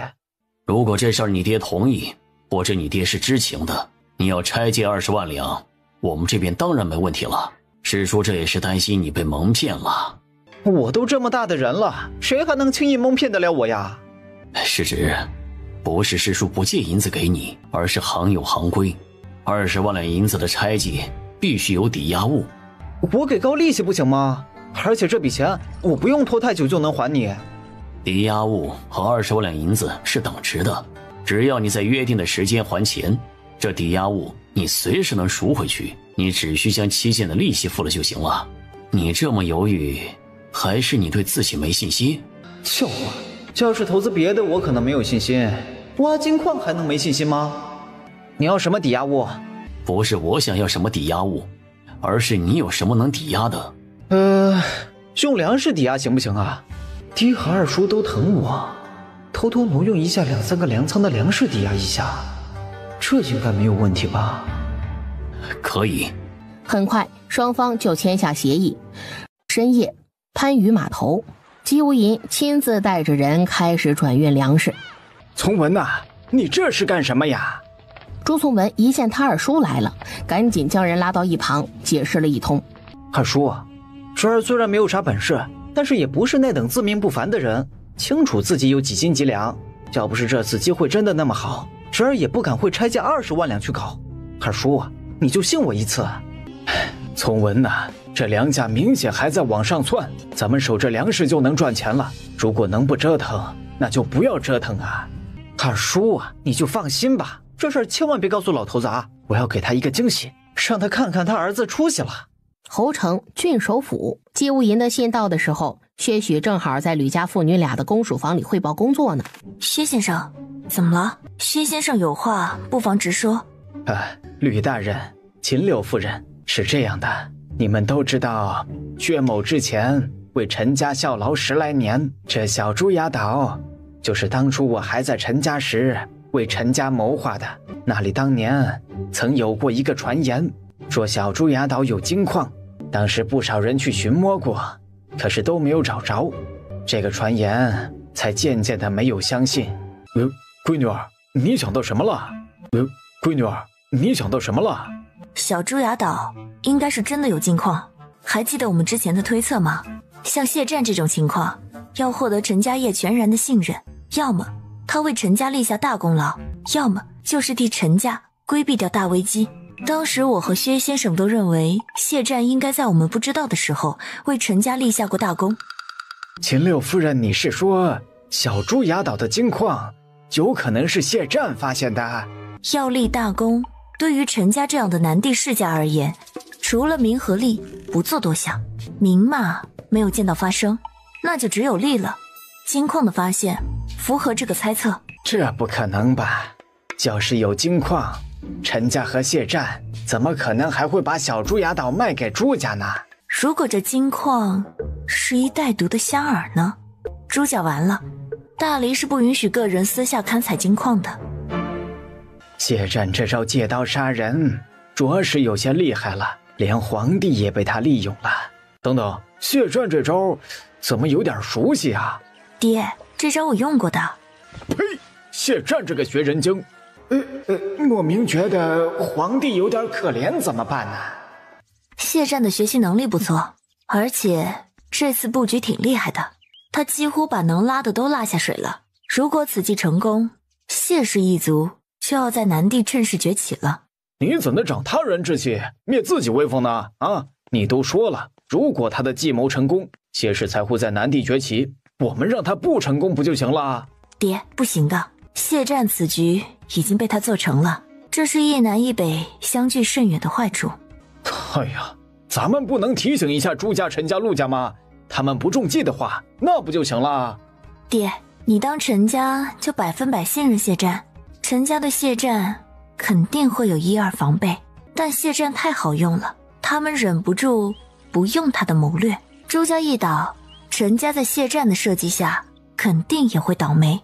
如果这事儿你爹同意，或者你爹是知情的，你要拆借20万两，我们这边当然没问题了。师叔这也是担心你被蒙骗了。我都这么大的人了，谁还能轻易蒙骗得了我呀？是指，不是师叔不借银子给你，而是行有行规，20万两银子的拆借必须有抵押物。我给高利息不行吗？而且这笔钱我不用拖太久就能还你。抵押物和20万两银子是等值的，只要你在约定的时间还钱，这抵押物你随时能赎回去，你只需将期限的利息付了就行了。你这么犹豫，还是你对自己没信心？笑话，要是投资别的我可能没有信心，挖金矿还能没信心吗？你要什么抵押物？不是我想要什么抵押物，而是你有什么能抵押的。用粮食抵押行不行啊？爹和二叔都疼我，偷偷挪用一下2、3个粮仓的粮食抵押一下，这应该没有问题吧？可以。很快双方就签下协议。深夜，番禺码头，姬无隐亲自带着人开始转运粮食。从文呐，你这是干什么呀？朱从文一见他二叔来了，赶紧将人拉到一旁解释了一通。二叔，侄儿虽然没有啥本事，但是也不是那等自命不凡的人，清楚自己有几斤几两。要不是这次机会真的那么好，侄儿也不敢会拆借20万两去搞。二叔，你就信我一次。从文呐，这粮价明显还在往上窜，咱们守着粮食就能赚钱了。如果能不折腾，那就不要折腾啊。二叔啊，你就放心吧，这事儿千万别告诉老头子啊！我要给他一个惊喜，让他看看他儿子出息了。侯城郡守府，姬无隐的信到的时候，薛许正好在吕家父女俩的公署房里汇报工作呢。薛先生，怎么了？薛先生有话不妨直说。吕大人，秦六夫人，是这样的，你们都知道，薛某之前为陈家效劳10来年，这小朱崖岛就是当初我还在陈家时为陈家谋划的。那里当年曾有过一个传言，说小朱崖岛有金矿，当时不少人去寻摸过，可是都没有找着。这个传言才渐渐的没有相信。闺女儿，你想到什么了？闺女儿，你想到什么了？小朱崖岛应该是真的有金矿，还记得我们之前的推测吗？像谢战这种情况，要获得陈家业全然的信任，要么他为陈家立下大功劳，要么就是替陈家规避掉大危机。当时我和薛先生都认为谢战应该在我们不知道的时候为陈家立下过大功。秦六夫人，你是说小朱崖岛的金矿有可能是谢战发现的？要立大功，对于陈家这样的南地世家而言，除了名和利，不做多想。名嘛，没有见到发生，那就只有利了。金矿的发现符合这个猜测。这不可能吧？要是有金矿，陈家和谢战怎么可能还会把小朱崖岛卖给朱家呢？如果这金矿是一带毒的香饵呢？朱家完了，大黎是不允许个人私下勘采金矿的。谢战这招借刀杀人着实有些厉害了，连皇帝也被他利用了。等等，谢战这招怎么有点熟悉啊？爹，这招我用过的。呸！谢战这个学人精。莫名觉得皇帝有点可怜，怎么办呢？谢战的学习能力不错，而且这次布局挺厉害的，他几乎把能拉的都拉下水了。如果此计成功，谢氏一族就要在南地趁势崛起了。你怎能长他人志气，灭自己威风呢？啊！你都说了，如果他的计谋成功，谢氏才会在南地崛起，我们让他不成功不就行了？爹，不行的，谢战此局已经被他做成了，这是一南一北相距甚远的坏处。哎呀，咱们不能提醒一下朱家、陈家、陆家吗？他们不中计的话，那不就行了？爹，你当陈家就100%信任谢战，陈家对谢战肯定会有1、2防备，但谢战太好用了，他们忍不住不用他的谋略。朱家一倒，陈家在谢战的设计下肯定也会倒霉。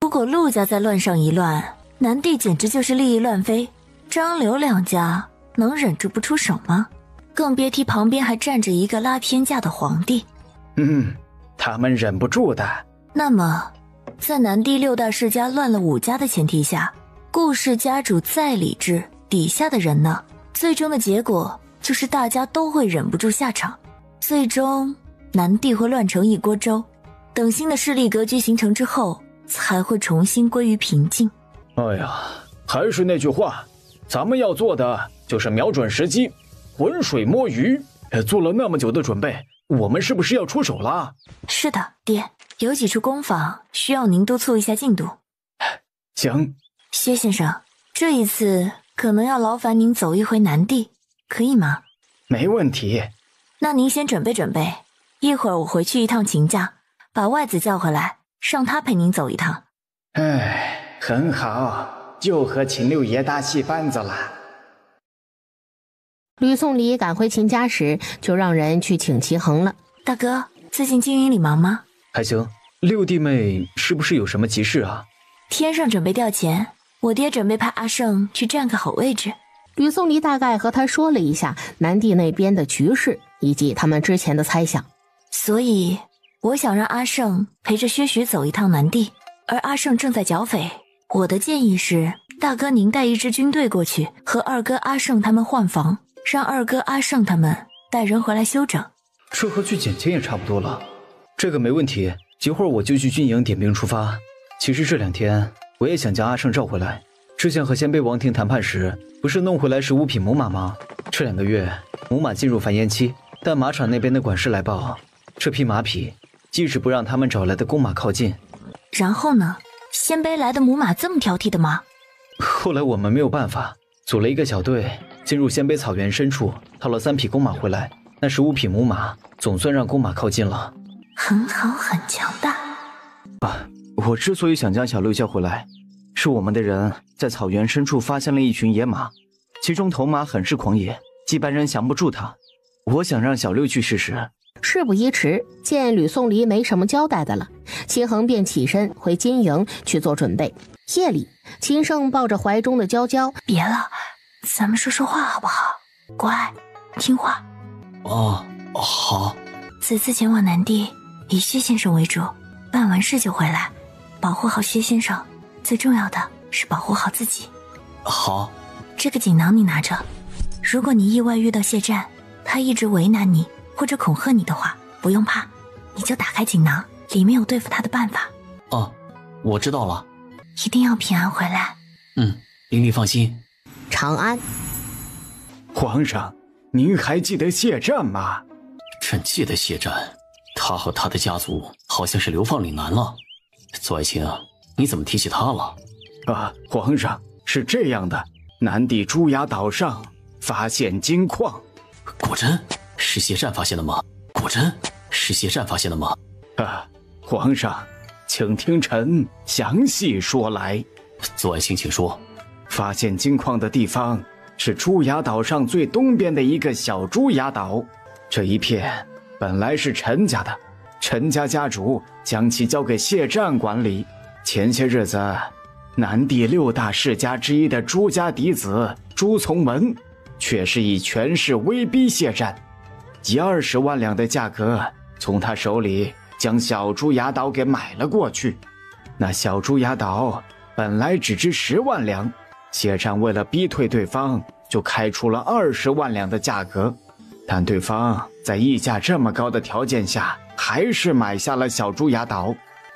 如果陆家再乱上一乱，南地简直就是利益乱飞，张刘两家能忍住不出手吗？更别提旁边还站着一个拉偏架的皇帝。他们忍不住的。那么在南地6大世家乱了5家的前提下，顾氏家主再理智，底下的人呢？最终的结果就是大家都会忍不住下场，最终南地会乱成一锅粥，等新的势力格局形成之后，才会重新归于平静。哎呀，还是那句话，咱们要做的就是瞄准时机，浑水摸鱼。做了那么久的准备，我们是不是要出手了？是的，爹，有几处工坊需要您督促一下进度。行。薛先生，这一次可能要劳烦您走一回南地，可以吗？没问题。那您先准备准备，一会儿我回去一趟秦家，把外子叫回来，让他陪您走一趟。很好，就和秦六爷搭戏班子了。吕宋礼赶回秦家时，就让人去请齐衡了。大哥，最近经营里忙吗？还行。六弟妹是不是有什么急事啊？天上准备调遣，我爹准备派阿胜去占个好位置。吕宋礼大概和他说了一下南地那边的局势以及他们之前的猜想，所以我想让阿胜陪着薛许走一趟南地，而阿胜正在剿匪。我的建议是，大哥您带一支军队过去，和二哥阿胜他们换防，让二哥阿胜他们带人回来休整。这和去捡钱也差不多了。这个没问题，一会儿我就去军营点兵出发。其实这2天我也想将阿胜召回来。之前和鲜卑王庭谈判时，不是弄回来15匹母马吗？这2个月母马进入繁衍期，但马场那边的管事来报，这匹马匹即使不让他们找来的公马靠近。然后呢？鲜卑来的母马这么挑剔的吗？后来我们没有办法，组了一个小队，进入鲜卑草原深处，套了3匹公马回来。那15匹母马总算让公马靠近了。很好，很强大。我之所以想将小六叫回来，是我们的人在草原深处发现了一群野马，其中头马很是狂野，一般人降不住他。我想让小六去试试。事不宜迟，见吕宋礼没什么交代的了，秦衡便起身回金营去做准备。夜里，秦胜抱着怀中的娇娇，别了，咱们说说话好不好？乖，听话。好。此次前往南地，以薛先生为主，办完事就回来，保护好薛先生，最重要的是保护好自己。好。这个锦囊你拿着，如果你意外遇到谢战，他一直为难你或者恐吓你的话，不用怕，你就打开锦囊，里面有对付他的办法。我知道了。一定要平安回来。玲玲放心。长安。皇上，您还记得谢战吗？朕记得谢战，他和他的家族好像是流放岭南了。左爱卿，你怎么提起他了？皇上，是这样的，南地朱崖岛上发现金矿。果真是谢战发现的吗？皇上，请听臣详细说来。左爱卿请说。发现金矿的地方是朱崖岛上最东边的一个小朱崖岛，这一片本来是陈家的，陈家家主将其交给谢战管理。前些日子，南地6大世家之一的朱家嫡子朱从文，却是以权势威逼谢战，以20万两的价格从他手里将小朱崖岛给买了过去。那小朱崖岛本来只值10万两，谢战为了逼退对方，就开出了20万两的价格，但对方在溢价这么高的条件下，还是买下了小朱崖岛。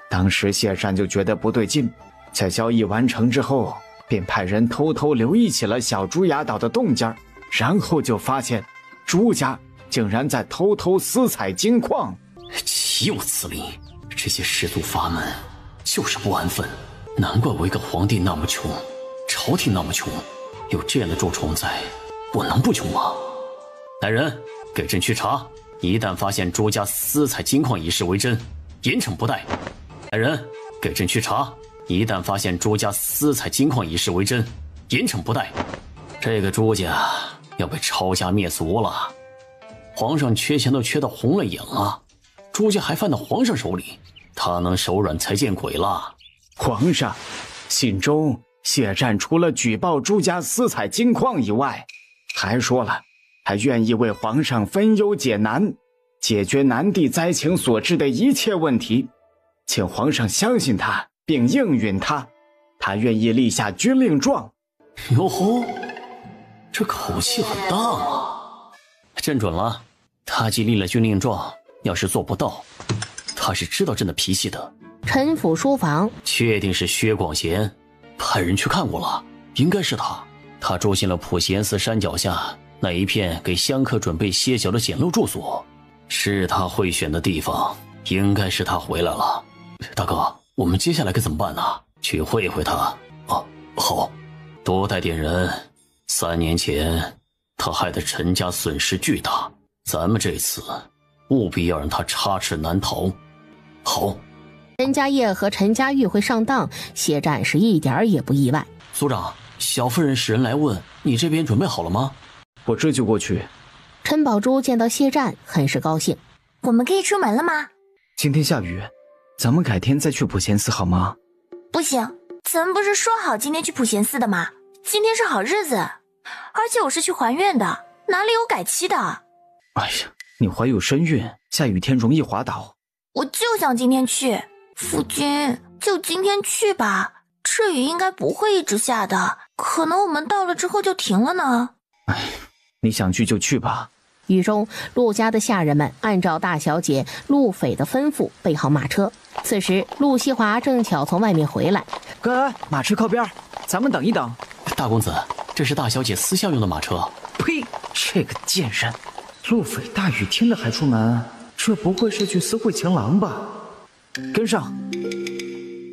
当时谢战就觉得不对劲，在交易完成之后，便派人偷偷留意起了小朱崖岛的动静，然后就发现朱家竟然在偷偷私采金矿。岂有此理！这些士族阀门就是不安分，难怪我一个皇帝那么穷，朝廷那么穷，有这样的蛀虫在，我能不穷吗？来人，给朕去查，一旦发现朱家私采金矿一事为真，严惩不贷。来人，给朕去查，一旦发现朱家私采金矿一事为真，严惩不贷。这个朱家要被抄家灭族了，皇上缺钱都缺到红了眼了，朱家还犯到皇上手里，他能手软才见鬼了。皇上，信中谢湛除了举报朱家私采金矿以外，还说了他愿意为皇上分忧解难，解决南地灾情所致的一切问题，请皇上相信他并应允他，他愿意立下军令状。哟吼，这口气很大嘛！朕准了，他既立了军令状，要是做不到，他是知道朕的脾气的。陈府书房，确定是薛广贤，派人去看过了，应该是他。他住进了普贤寺山脚下那一片给香客准备歇脚的简陋住所，是他会选的地方，应该是他回来了。大哥，我们接下来该怎么办呢？去会会他。啊，好，多带点人。3年前他害得陈家损失巨大，咱们这次务必要让他插翅难逃。好。陈家业和陈家玉会上当，谢湛是一点也不意外。族长，小夫人使人来问，你这边准备好了吗？我这就过去。陈宝珠见到谢湛很是高兴。我们可以出门了吗？今天下雨，咱们改天再去普贤寺好吗？不行，咱们不是说好今天去普贤寺的吗？今天是好日子，而且我是去还愿的，哪里有改期的？哎呀，你怀有身孕，下雨天容易滑倒。我就想今天去。夫君，就今天去吧，这雨应该不会一直下的，可能我们到了之后就停了呢。哎，你想去就去吧。雨中，陆家的下人们按照大小姐陆斐的吩咐备好马车。此时，陆西华正巧从外面回来。哥，马车靠边，咱们等一等。大公子，这是大小姐私下用的马车。呸！这个贱人，陆斐大雨天的还出门，这不会是去私会情郎吧？跟上。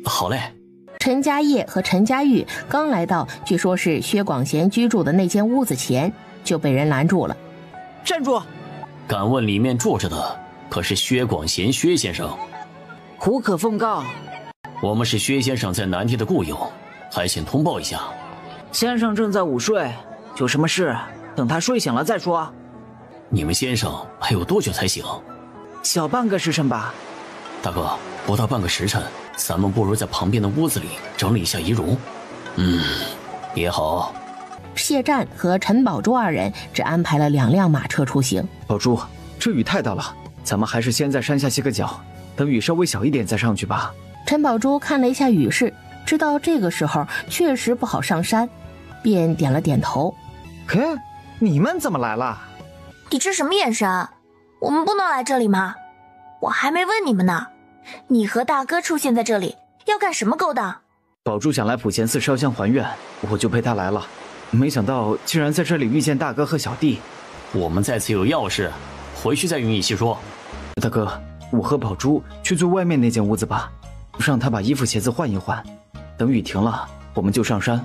好嘞。陈家业和陈家玉刚来到据说是薛广贤居住的那间屋子前，就被人拦住了。站住！敢问里面住着的可是薛广贤薛先生？胡可奉告。我们是薛先生在南地的故友，还请通报一下。先生正在午睡，有什么事等他睡醒了再说。你们先生还有多久才醒？小半个时辰吧。大哥，不到半个时辰，咱们不如在旁边的屋子里整理一下仪容。也好。谢湛和陈宝珠二人只安排了2辆马车出行。宝珠，这雨太大了，咱们还是先在山下歇个脚，等雨稍微小一点再上去吧。陈宝珠看了一下雨势，知道这个时候确实不好上山，便点了点头。嘿，你们怎么来了？你这什么眼神？我们不能来这里吗？我还没问你们呢，你和大哥出现在这里要干什么勾当？宝珠想来普贤寺烧香还愿，我就陪她来了，没想到竟然在这里遇见大哥和小弟。我们在此有要事，回去再与你细说。大哥，我和宝珠去最外面那间屋子吧，让他把衣服鞋子换一换，等雨停了我们就上山。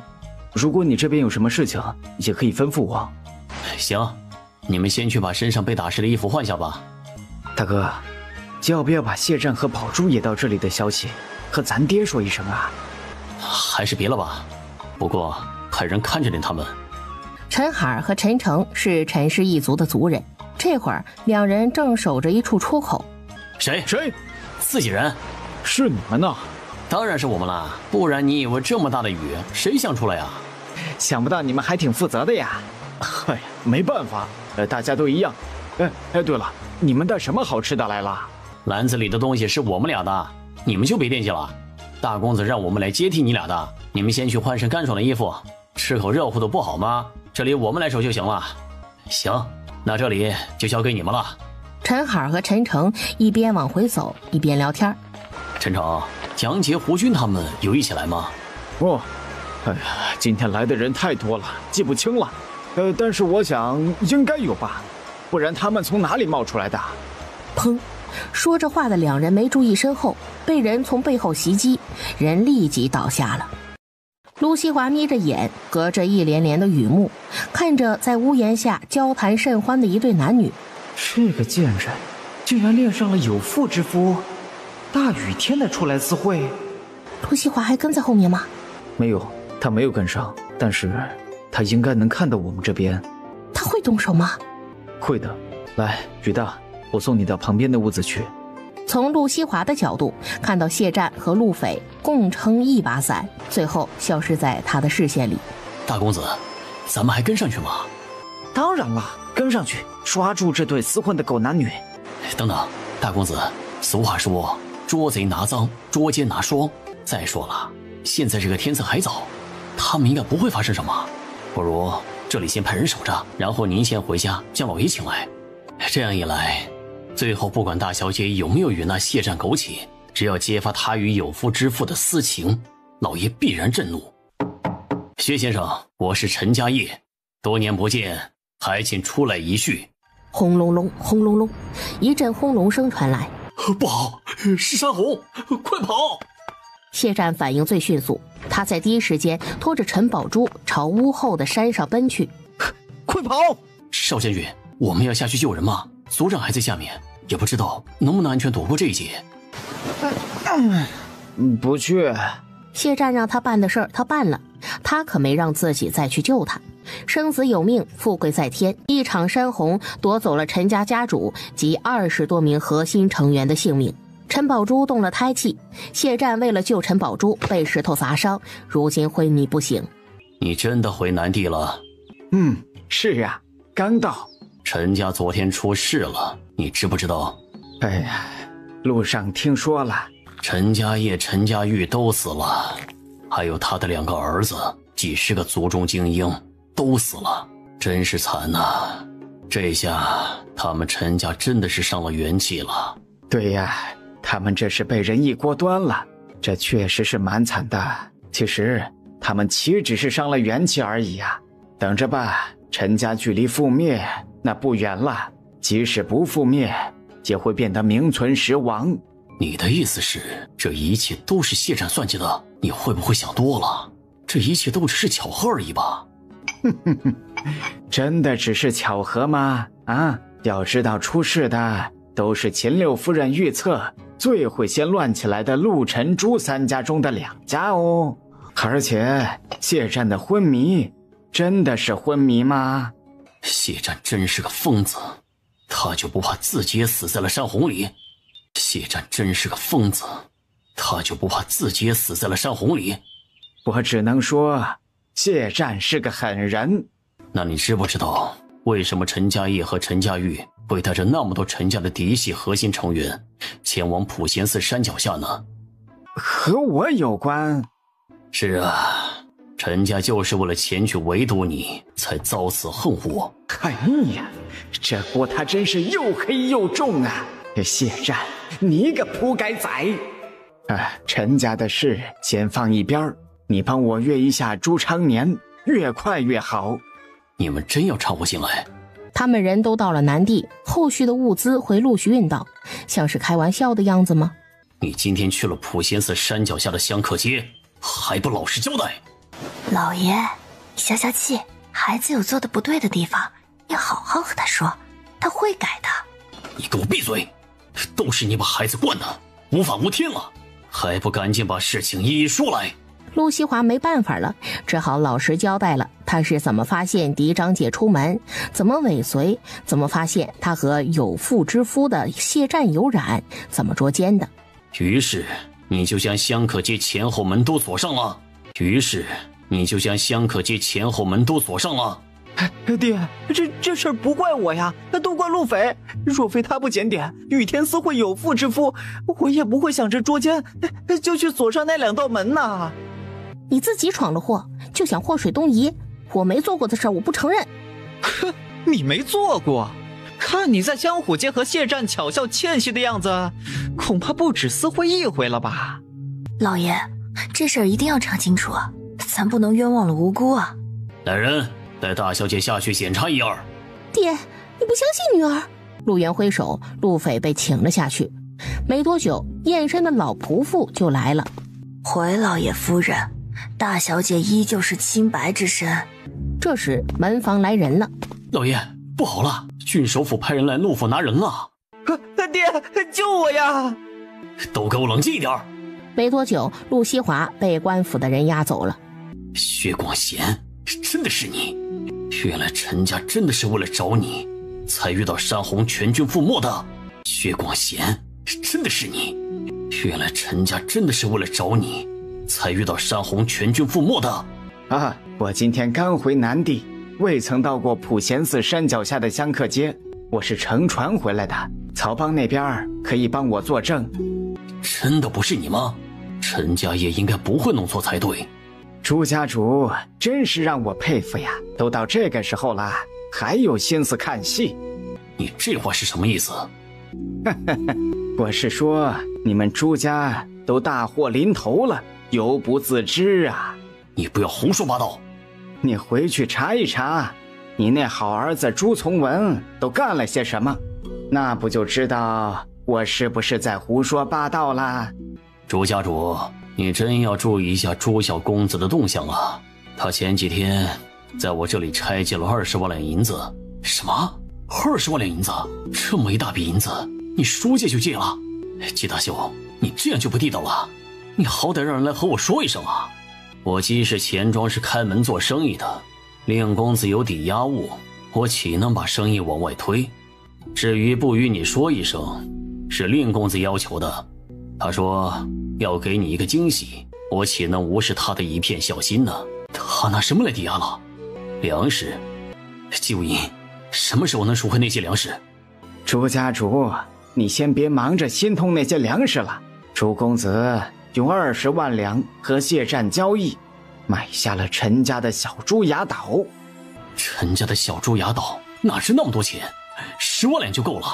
如果你这边有什么事情也可以吩咐我。行，你们先去把身上被打湿的衣服换下吧。大哥，要不要把谢湛和宝珠也到这里的消息和咱爹说一声啊？还是别了吧，不过派人看着点他们。陈海和陈诚是陈氏一族的族人，这会儿2人正守着一处出口。谁？自己人？是你们呐？当然是我们啦，不然你以为这么大的雨谁想出来呀？想不到你们还挺负责的呀。哎呀，没办法，大家都一样。对了，你们带什么好吃的来了？篮子里的东西是我们俩的，你们就别惦记了。大公子让我们来接替你俩的，你们先去换身干爽的衣服，吃口热乎的不好吗？这里我们来守就行了。行，那这里就交给你们了。陈海和陈诚一边往回走一边聊天。陈诚，蒋杰、胡军他们有一起来吗？哦，哎呀，今天来的人太多了，记不清了。但是我想应该有吧，不然他们从哪里冒出来的？砰！说着话的2人没注意身后，被人从背后袭击，人立即倒下了。陆西华眯着眼，隔着一连连的雨幕，看着在屋檐下交谈甚欢的一对男女。这个贱人竟然恋上了有妇之夫，大雨天的出来私会。陆西华还跟在后面吗？没有，他没有跟上，但是他应该能看到我们这边。他会动手吗？会的。来，雨大，我送你到旁边的屋子去。从陆西华的角度看到谢战和陆匪共撑一把伞，最后消失在他的视线里。大公子，咱们还跟上去吗？当然了，跟上去，抓住这对厮混的狗男女。等等，大公子，俗话说捉贼拿赃，捉奸拿双。再说了，现在这个天色还早，他们应该不会发生什么。不如这里先派人守着，然后您先回家将老爷请来。这样一来，最后不管大小姐有没有与那谢战苟且，只要揭发他与有妇之夫的私情，老爷必然震怒。薛先生，我是陈家业，多年不见，还请出来一叙。轰隆隆，轰隆隆，一阵轰隆声传来。不好，是山洪，快跑！谢战反应最迅速，他在第一时间拖着陈宝珠朝屋后的山上奔去。快跑！邵将军，我们要下去救人吗？族长还在下面，也不知道能不能安全躲过这一劫。不去。谢战让他办的事儿他办了，他可没让自己再去救他。生死有命，富贵在天，一场山洪夺走了陈家家主及20多名核心成员的性命。陈宝珠动了胎气，谢战为了救陈宝珠被石头砸伤，如今昏迷不醒。你真的回南地了？是啊，刚到。陈家昨天出事了，你知不知道？哎呀，路上听说了。陈家业、陈家玉都死了，还有他的2个儿子，几十个族中精英都死了，真是惨呐！这下他们陈家真的是伤了元气了。对呀，他们这是被人一锅端了，这确实是蛮惨的。其实他们岂只是伤了元气而已啊！等着吧，陈家距离覆灭那不远了，即使不覆灭，也会变得名存实亡。你的意思是，这一切都是谢战算计的？你会不会想多了？这一切都只是巧合而已吧？真的只是巧合吗？要知道出事的都是秦六夫人预测最会先乱起来的陆陈朱3家中的2家哦。而且谢战的昏迷真的是昏迷吗？谢战真是个疯子，他就不怕自己也死在了山洪里？谢战真是个疯子，他就不怕自己也死在了山洪里？我只能说谢战是个狠人。那你知不知道为什么陈家业和陈家玉会带着那么多陈家的嫡系核心成员前往普贤寺山脚下呢？和我有关？是啊，陈家就是为了前去围堵你才遭此横祸。哎呀，这锅他真是又黑又重啊！谢战，你个铺盖仔！陈家的事先放一边，你帮我约一下朱昌年，越快越好。你们真要掺和进来？他们人都到了南地，后续的物资会陆续运到，像是开玩笑的样子吗？你今天去了普贤寺山脚下的香客街，还不老实交代？老爷，消消气，孩子有做的不对的地方，要好好和他说，他会改的。你给我闭嘴！都是你把孩子惯的无法无天了，还不赶紧把事情一一说来？陆西华没办法了，只好老实交代了他是怎么发现嫡长姐出门，怎么尾随，怎么发现他和有妇之夫的谢战有染，怎么捉奸的。于是你就将香客街前后门都锁上了。爹，这事儿不怪我呀，都怪陆匪。若非他不检点，雨天司会有妇之夫，我也不会想着捉奸就去锁上那2道门呐。你自己闯了祸，就想祸水东移？我没做过的事儿，我不承认。哼，你没做过？看你在江虎街和谢战巧笑倩兮的样子，恐怕不止司会一回了吧？老爷，这事儿一定要查清楚，咱不能冤枉了无辜啊！来人，带大小姐下去检查一二。爹，你不相信女儿？陆源挥手，陆匪被请了下去。没多久，验身的老仆妇就来了。回老爷夫人，大小姐依旧是清白之身。这时门房来人了。老爷，不好了，郡守府派人来陆府拿人了。爹，救我呀！都给我冷静一点。没多久，陆西华被官府的人押走了。薛广贤，真的是你？原来陈家真的是为了找你才遇到山洪全军覆没的。薛广贤，真的是你！原来陈家真的是为了找你，才遇到山洪全军覆没的。啊，我今天刚回南地，未曾到过普贤寺山脚下的香客街，我是乘船回来的。曹帮那边可以帮我作证。真的不是你吗？陈家业应该不会弄错才对。朱家主真是让我佩服呀！都到这个时候了，还有心思看戏。你这话是什么意思？我是说，你们朱家都大祸临头了，犹不自知啊！你不要胡说八道！你回去查一查，你那好儿子朱从文都干了些什么，那不就知道我是不是在胡说八道啦？朱家主，你真要注意一下朱小公子的动向啊！他前几天在我这里拆借了20万两银子。什么？20万两银子？这么一大笔银子，你说借就借了？季大兄，你这样就不地道了，你好歹让人来和我说一声啊！我姬氏钱庄是开门做生意的，令公子有抵押物，我岂能把生意往外推？至于不与你说一声，是令公子要求的，他说要给你一个惊喜，我岂能无视他的一片孝心呢？他拿什么来抵押了？粮食？季无影，什么时候能赎回那些粮食？朱家主，你先别忙着心痛那些粮食了。朱公子用20万两和谢战交易，买下了陈家的小猪牙岛。陈家的小猪牙岛哪值那么多钱？10万两就够了。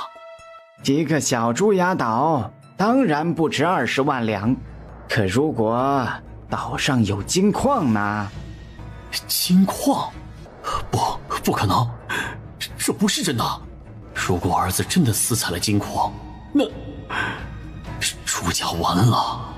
一个小猪牙岛当然不值20万两，可如果岛上有金矿呢？金矿？不可能，这不是真的。如果儿子真的私采了金矿，那朱家完了。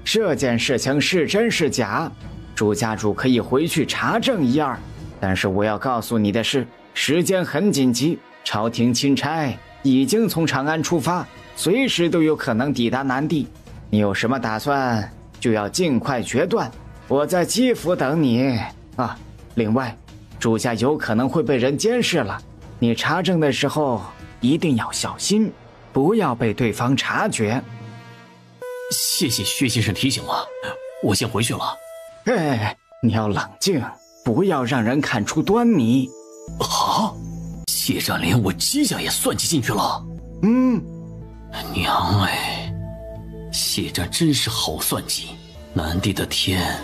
这件事情是真是假，朱家主可以回去查证一二。但是我要告诉你的是，时间很紧急，朝廷钦差已经从长安出发，随时都有可能抵达南地。你有什么打算，就要尽快决断。我在基辅等你啊。另外，朱家有可能会被人监视了，你查证的时候一定要小心，不要被对方察觉。谢谢薛先生提醒了，我先回去了。哎，你要冷静，不要让人看出端倪。啊，谢战连我姬家也算计进去了。娘哎，谢战真是好算计，南地的天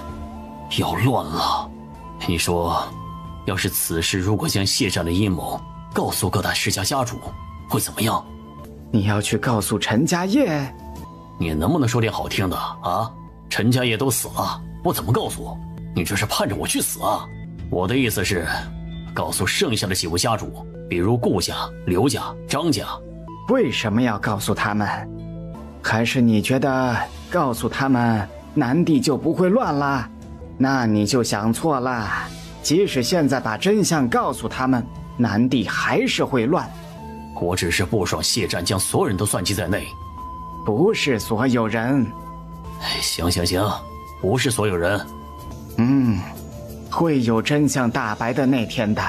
要乱了。你说，要是此事如果将谢战的阴谋告诉各大世家家主，会怎么样？你要去告诉陈家业？你能不能说点好听的啊？陈家业都死了，我怎么告诉？你这是盼着我去死啊？我的意思是，告诉剩下的几位家主，比如顾家、刘家、张家。为什么要告诉他们？还是你觉得告诉他们南地就不会乱了？那你就想错了。即使现在把真相告诉他们，南地还是会乱。我只是不爽谢战将所有人都算计在内。不是所有人。行，不是所有人。会有真相大白的那天的。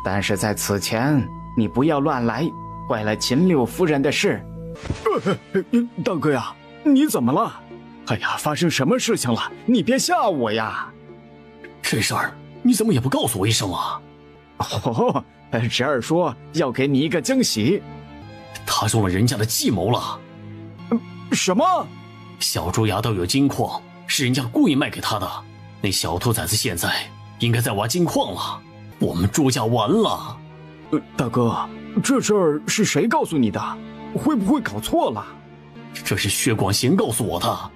但是在此前，你不要乱来，坏了秦六夫人的事。大哥呀，你怎么了？哎呀，发生什么事情了？你别吓我呀！这事儿你怎么也不告诉我一声啊？哦，侄儿说要给你一个惊喜。他中了人家的计谋了。什么？小猪牙岛有金矿，是人家故意卖给他的。那小兔崽子现在应该在挖金矿了，我们朱家完了。大哥，这事儿是谁告诉你的？会不会搞错了？这是薛广贤告诉我的。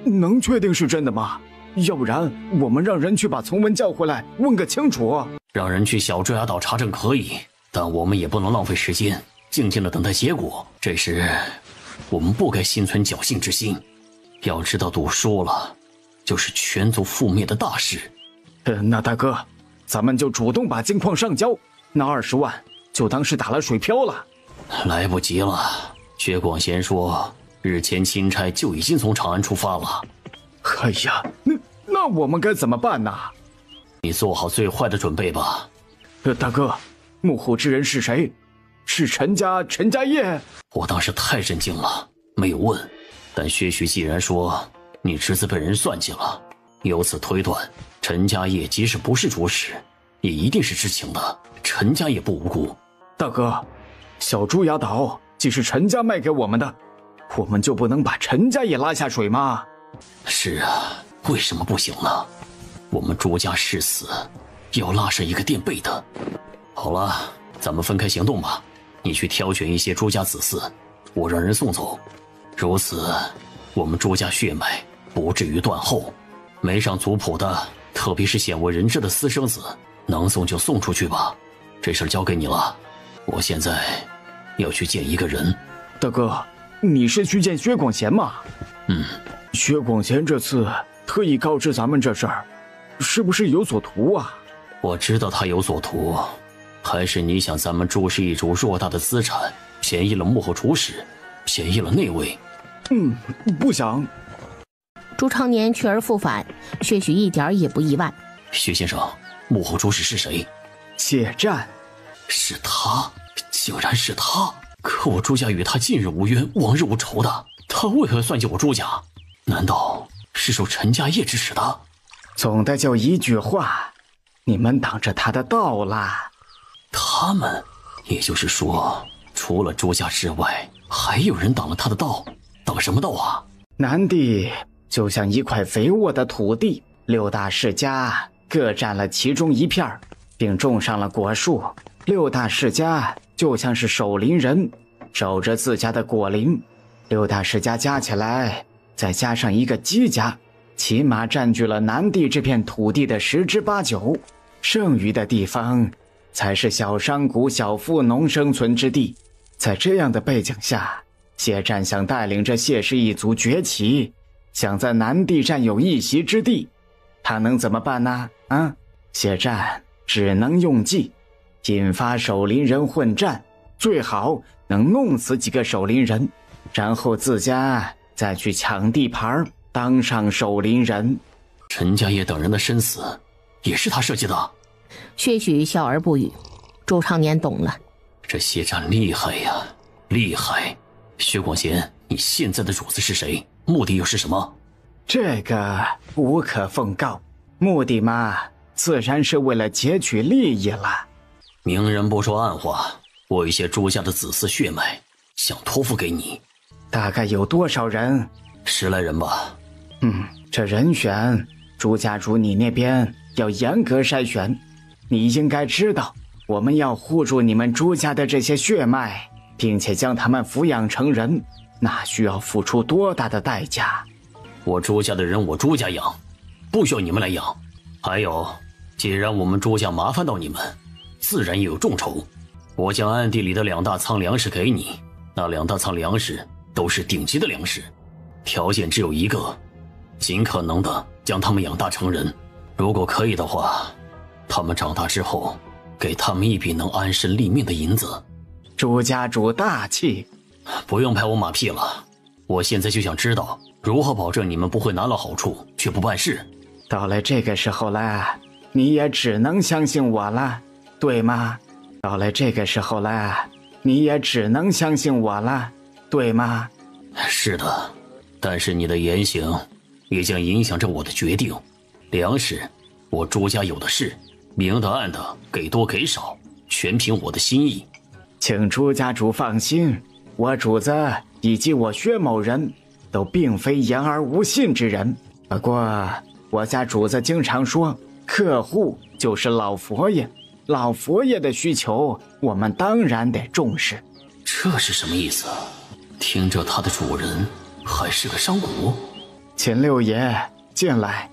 能确定是真的吗？要不然我们让人去把从文叫回来，问个清楚。让人去小猪牙岛查证可以，但我们也不能浪费时间，静静的等待结果。这时，我们不该心存侥幸之心。要知道，赌输了，就是全族覆灭的大事。那大哥，咱们就主动把金矿上交，那20万就当是打了水漂了。来不及了，薛广贤说，日前钦差就已经从长安出发了。哎呀，那我们该怎么办呢？你做好最坏的准备吧。大哥，幕后之人是谁？是陈家业。我当时太震惊了，没有问。但薛许既然说你侄子被人算计了，由此推断，陈家业即使不是主使，也一定是知情的。陈家也不无辜。大哥，小朱崖岛既是陈家卖给我们的，我们就不能把陈家也拉下水吗？是啊，为什么不行呢？我们朱家誓死要拉上一个垫背的。好了，咱们分开行动吧。你去挑选一些朱家子嗣，我让人送走。如此，我们朱家血脉不至于断后。没上族谱的，特别是鲜为人知的私生子，能送就送出去吧。这事交给你了。我现在要去见一个人。大哥，你是去见薛广贤吗？薛广贤这次特意告知咱们这事儿，是不是有所图啊？我知道他有所图，还是你想咱们朱氏一族偌大的资产便宜了幕后主使，便宜了那位？不想。朱常年去而复返，薛许一点也不意外。薛先生，幕后主使是谁？谢战。是他，竟然是他！可我朱家与他近日无冤，往日无仇的，他为何算计我朱家？难道是受陈家业之使的？总的就一句话，你们挡着他的道啦。他们，也就是说，除了朱家之外，还有人挡了他的道？挡什么道啊？南地就像一块肥沃的土地，6大世家各占了其中一片，并种上了果树。6大世家就像是守林人，守着自家的果林。6大世家加起来，再加上一个姬家，起码占据了南地这片土地的10之8九，剩余的地方才是小商贾、小富农生存之地。在这样的背景下，谢战想带领着谢氏一族崛起，想在南地占有一席之地，他能怎么办呢？谢战只能用计，引发守林人混战，最好能弄死几个守林人，然后自家再去抢地盘，当上守林人。陈家业等人的身死也是他设计的？薛许笑而不语。朱常年懂了，这谢战厉害呀，厉害！薛广贤，你现在的主子是谁？目的又是什么？这个无可奉告，目的嘛，自然是为了截取利益了。明人不说暗话，我有一些朱家的子嗣血脉，想托付给你。大概有多少人？10来人吧。这人选，朱家主你那边要严格筛选。你应该知道，我们要护住你们朱家的这些血脉，并且将他们抚养成人，那需要付出多大的代价？我朱家的人我朱家养，不需要你们来养。还有，既然我们朱家麻烦到你们，自然也有众筹。我将暗地里的2大仓粮食给你，那2大仓粮食都是顶级的粮食，条件只有一个，尽可能的将他们养大成人。如果可以的话，他们长大之后，给他们一笔能安身立命的银子。朱家主大气。不用拍我马屁了，我现在就想知道如何保证你们不会拿了好处却不办事。到了这个时候了，你也只能相信我了，对吗？到了这个时候了，你也只能相信我了，对吗？是的，但是你的言行也将影响着我的决定。粮食，我朱家有的是，明的暗的，给多给少，全凭我的心意。请朱家主放心，我主子以及我薛某人都并非言而无信之人。不过我家主子经常说，客户就是老佛爷，老佛爷的需求我们当然得重视。这是什么意思？听着他的主人还是个商贾。秦六爷进来。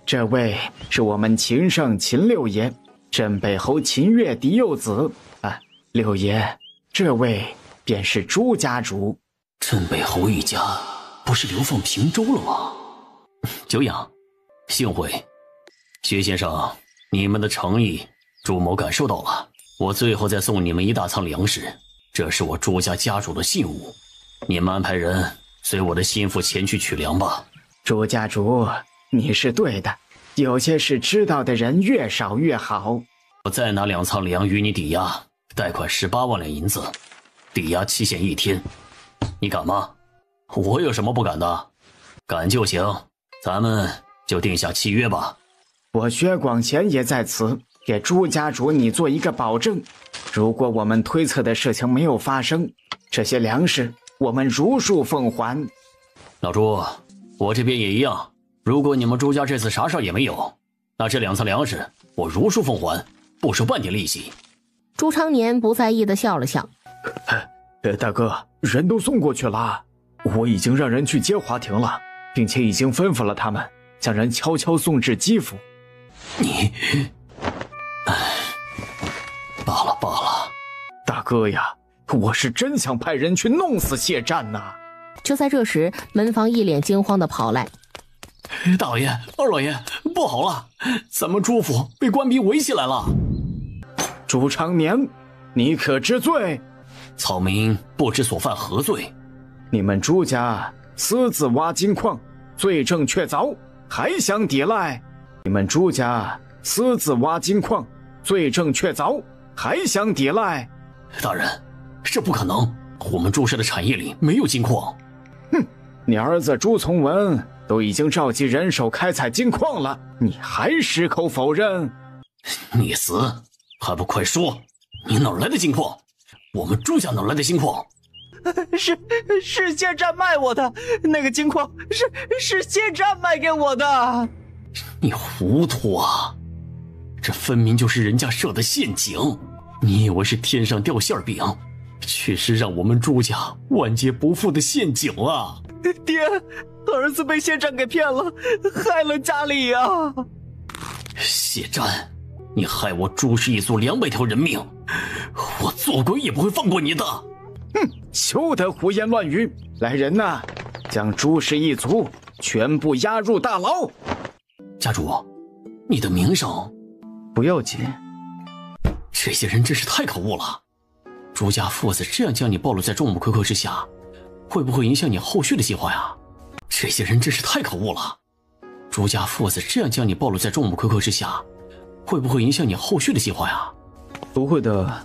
这位是我们秦圣秦六爷，镇北侯秦越嫡幼子。六爷，这位便是朱家主。镇北侯一家不是流放平州了吗？久仰，幸会。薛先生，你们的诚意朱某感受到了。我最后再送你们1大仓粮食，这是我朱家家主的信物。你们安排人随我的心腹前去取粮吧。朱家主，你是对的，有些事知道的人越少越好。我再拿2仓粮与你抵押，贷款18万两银子，抵押期限1天。你敢吗？我有什么不敢的？敢就行，咱们就定下契约吧。我薛广贤也在此，给朱家主你做一个保证，如果我们推测的事情没有发生，这些粮食我们如数奉还。老朱，我这边也一样，如果你们朱家这次啥事也没有，那这2仓粮食我如数奉还，不收半点利息。朱常年不在意地笑了笑。大哥，人都送过去了，我已经让人去接华庭了，并且已经吩咐了他们将人悄悄送至基府。你，罢了罢了。大哥呀，我是真想派人去弄死谢战呐！就在这时，门房一脸惊慌地跑来。大老爷、二老爷，不好了，咱们朱府被官兵围起来了。朱常年，你可知罪？草民不知所犯何罪？你们朱家私自挖金矿，罪证确凿，还想抵赖？你们朱家私自挖金矿，罪证确凿，还想抵赖？大人，这不可能，我们朱氏的产业里没有金矿。哼，你儿子朱从文都已经召集人手开采金矿了，你还矢口否认？你死还不快说，你哪来的金矿？我们朱家哪来的金矿？是谢战卖我的，那个金矿是谢战卖给我的。你糊涂啊，这分明就是人家设的陷阱，你以为是天上掉馅饼，却是让我们朱家万劫不复的陷阱啊！爹，儿子被谢战给骗了，害了家里啊！谢战，你害我朱氏一族200条人命，我做鬼也不会放过你的！哼，休得胡言乱语！来人呐，将朱氏一族全部押入大牢！家主，你的名声不要紧。这些人真是太可恶了！朱家父子这样将你暴露在众目睽睽之下，会不会影响你后续的计划呀？这些人真是太可恶了！朱家父子这样将你暴露在众目睽睽之下，会不会影响你后续的计划呀？不会的，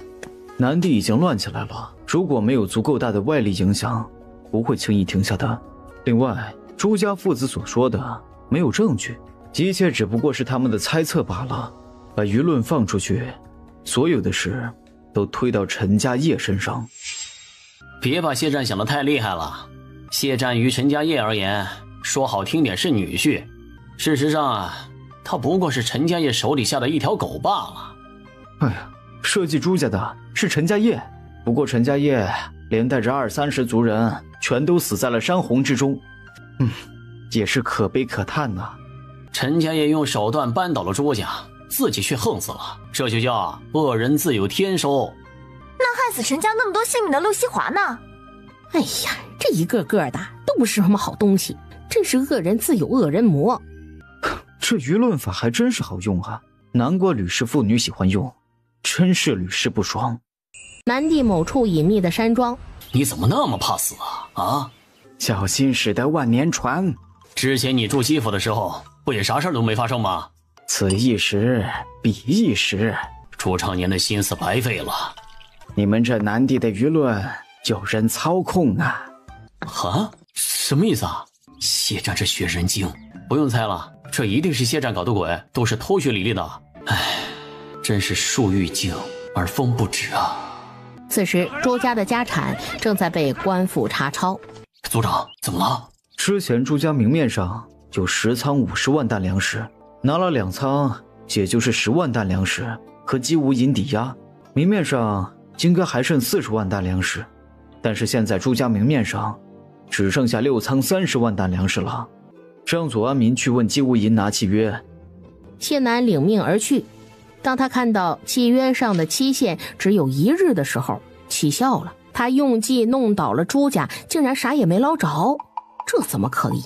南地已经乱起来了，如果没有足够大的外力影响，不会轻易停下的。另外，朱家父子所说的没有证据，一切只不过是他们的猜测罢了。把舆论放出去，所有的事都推到陈家业身上。别把谢战想得太厉害了，谢战于陈家业而言，说好听点是女婿，事实上啊，他不过是陈家业手底下的一条狗罢了。哎呀，设计朱家的是陈家业，不过陈家业连带着20-30族人全都死在了山洪之中，也是可悲可叹呐。陈家业用手段扳倒了朱家，自己却横死了，这就叫恶人自有天收。那害死陈家那么多性命的陆西华呢？哎呀，这一个个的都不是什么好东西，真是恶人自有恶人磨。这舆论法还真是好用啊，难怪吕氏妇女喜欢用，真是屡试不爽。南地某处隐秘的山庄，你怎么那么怕死啊？小心驶得万年船。之前你住西府的时候，不也啥事都没发生吗？此一时彼一时，朱常年的心思白费了。你们这南地的舆论有人操控啊！啊？什么意思啊？谢战这学人精，不用猜了，这一定是谢战搞的鬼，都是偷学李丽的。唉，真是树欲静而风不止啊！此时朱家的家产正在被官府查抄。族长，怎么了？之前朱家明面上有10仓50万担粮食，拿了2仓，也就是10万担粮食和鸡无银抵押，明面上应该还剩40万担粮食，但是现在朱家明面上只剩下6仓30万担粮食了。让左安民去问姬无银拿契约。谢南领命而去。当他看到契约上的期限只有1日的时候，气笑了。他用计弄倒了朱家，竟然啥也没捞着，这怎么可以？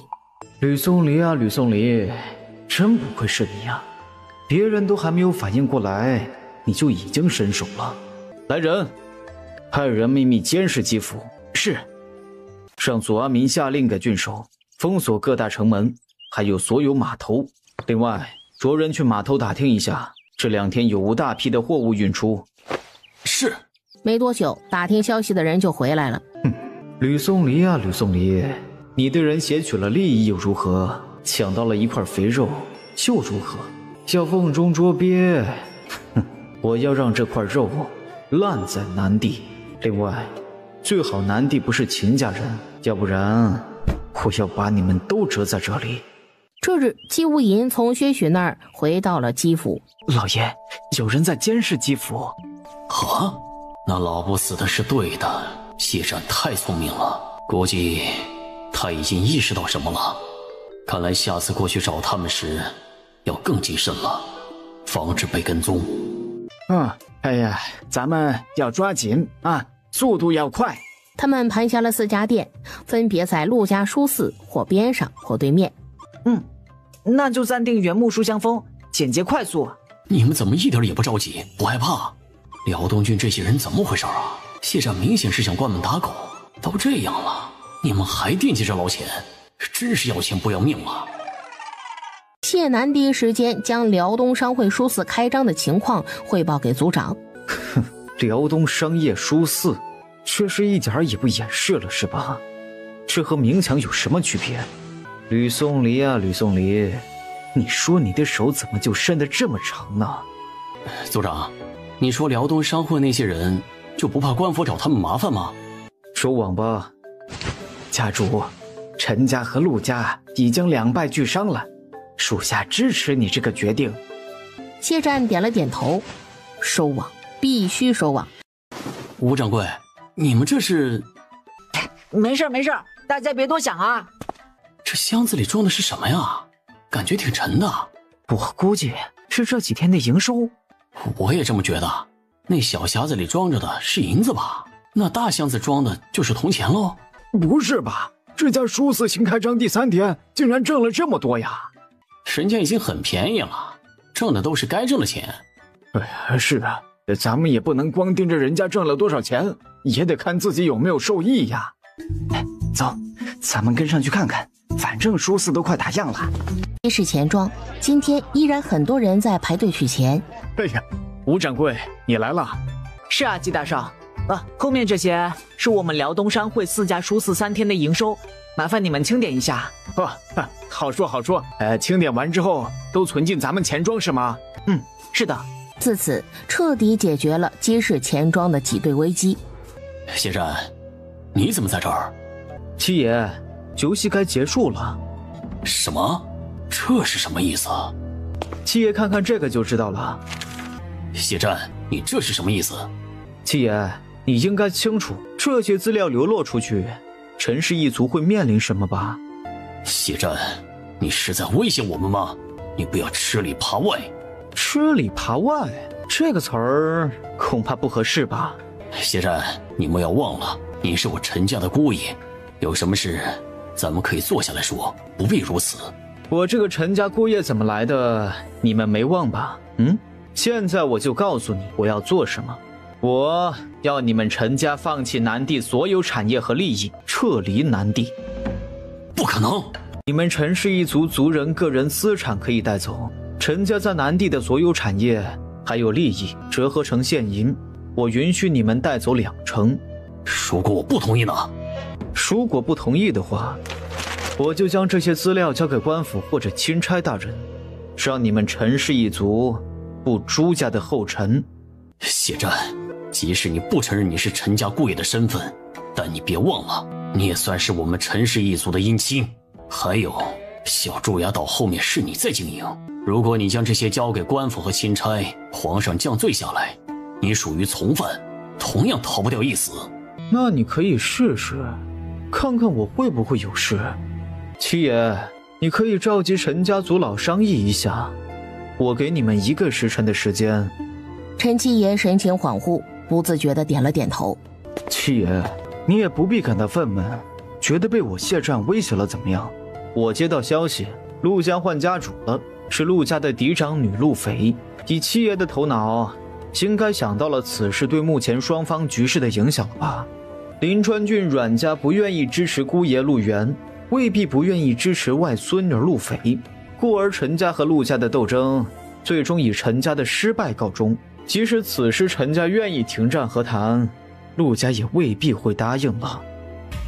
吕松离啊，吕松离，真不愧是你啊！别人都还没有反应过来，你就已经伸手了。来人，派人秘密监视基府。是。让左阿民下令给郡守封锁各大城门，还有所有码头。另外，着人去码头打听一下，这2天有无大批的货物运出。是。没多久，打听消息的人就回来了。吕宋离啊，吕宋离，你对人挟取了利益又如何？抢到了一块肥肉又如何？要瓮中捉鳖，我要让这块肉烂在南地。另外，最好南地不是秦家人，要不然我要把你们都折在这里。这日，姬无隐从薛许那儿回到了姬府。老爷，有人在监视姬府。啊，那老不死的是对的，谢战太聪明了，估计他已经意识到什么了。看来下次过去找他们时要更谨慎了，防止被跟踪。哎呀，咱们要抓紧啊，速度要快。他们盘下了4家店，分别在陆家书肆或边上或对面。那就暂定原木书香风，简洁快速。你们怎么一点也不着急，不害怕？辽东郡这些人怎么回事啊？谢战明显是想关门打狗，都这样了，你们还惦记着捞钱，真是要钱不要命了。谢南第一时间将辽东商会书肆开张的情况汇报给族长。辽东商业书肆，确实一点也不掩饰了是吧？这和明抢有什么区别？吕宋离啊，吕宋离，你说你的手怎么就伸得这么长呢？族长，你说辽东商会那些人就不怕官府找他们麻烦吗？说谎吧。家主，陈家和陆家已经两败俱伤了，属下支持你这个决定。谢战点了点头，收网，必须收网。吴掌柜，你们这是？没事没事，大家别多想啊。这箱子里装的是什么呀？感觉挺沉的。我估计是这几天的营收。我也这么觉得。那小匣子里装着的是银子吧？那大箱子装的就是铜钱喽？不是吧？这家书肆新开张第3天，竟然挣了这么多呀！人家已经很便宜了，挣的都是该挣的钱。哎呀，是啊，咱们也不能光盯着人家挣了多少钱，也得看自己有没有受益呀。走，咱们跟上去看看，反正书肆都快打烊了。街市钱庄，今天依然很多人在排队取钱。哎呀，吴掌柜，你来了。是啊，季大少。后面这些是我们辽东商会4家书肆3天的营收，麻烦你们清点一下。好说好说。清点完之后都存进咱们钱庄是吗？是的。自此彻底解决了街市钱庄的挤兑危机。谢战，你怎么在这儿？七爷，游戏该结束了。什么？这是什么意思？七爷看看这个就知道了。谢战，你这是什么意思？七爷，你应该清楚，这些资料流落出去，陈氏一族会面临什么吧？谢战，你是在威胁我们吗？你不要吃里扒外。吃里扒外这个词儿恐怕不合适吧？谢战，你莫要忘了，你是我陈家的姑爷，有什么事咱们可以坐下来说，不必如此。我这个陈家姑爷怎么来的，你们没忘吧？现在我就告诉你我要做什么。我要你们陈家放弃南地所有产业和利益，撤离南地。不可能！你们陈氏一族族人个人资产可以带走，陈家在南地的所有产业还有利益折合成现银，我允许你们带走2成。如果我不同意呢？如果不同意的话，我就将这些资料交给官府或者钦差大人，让你们陈氏一族步朱家的后尘。谢战，即使你不承认你是陈家姑爷的身份，但你别忘了，你也算是我们陈氏一族的姻亲。还有，小朱崖岛后面是你在经营，如果你将这些交给官府和钦差，皇上降罪下来，你属于从犯，同样逃不掉一死。那你可以试试，看看我会不会有事。七爷，你可以召集陈家族老商议一下，我给你们1个时辰的时间。陈七爷神情恍惚，不自觉地点了点头。七爷，你也不必感到愤懑，觉得被我谢战威胁了怎么样？我接到消息，陆家换家主了，是陆家的嫡长女陆斐。以七爷的头脑，应该想到了此事对目前双方局势的影响了吧？临川郡阮家不愿意支持姑爷陆源，未必不愿意支持外孙女陆斐，故而陈家和陆家的斗争最终以陈家的失败告终。即使此时陈家愿意停战和谈，陆家也未必会答应了。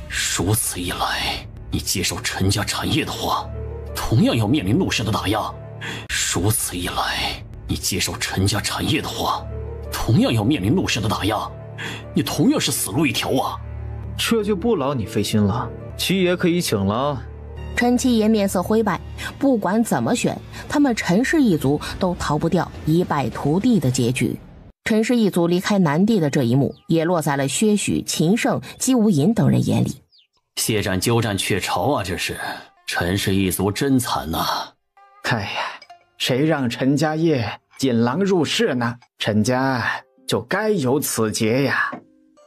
如此一来，你接手陈家产业的话，同样要面临陆氏的打压。如此一来，你接手陈家产业的话，同样要面临陆氏的打压。你同样是死路一条啊！这就不劳你费心了，七爷可以请了。陈七爷面色灰白，不管怎么选，他们陈氏一族都逃不掉一败涂地的结局。陈氏一族离开南地的这一幕，也落在了薛许、秦胜、姬无隐等人眼里。谢战鸠占鹊巢啊！这是陈氏一族真惨呐！哎呀，谁让陈家业引狼入室呢？陈家就该有此劫呀！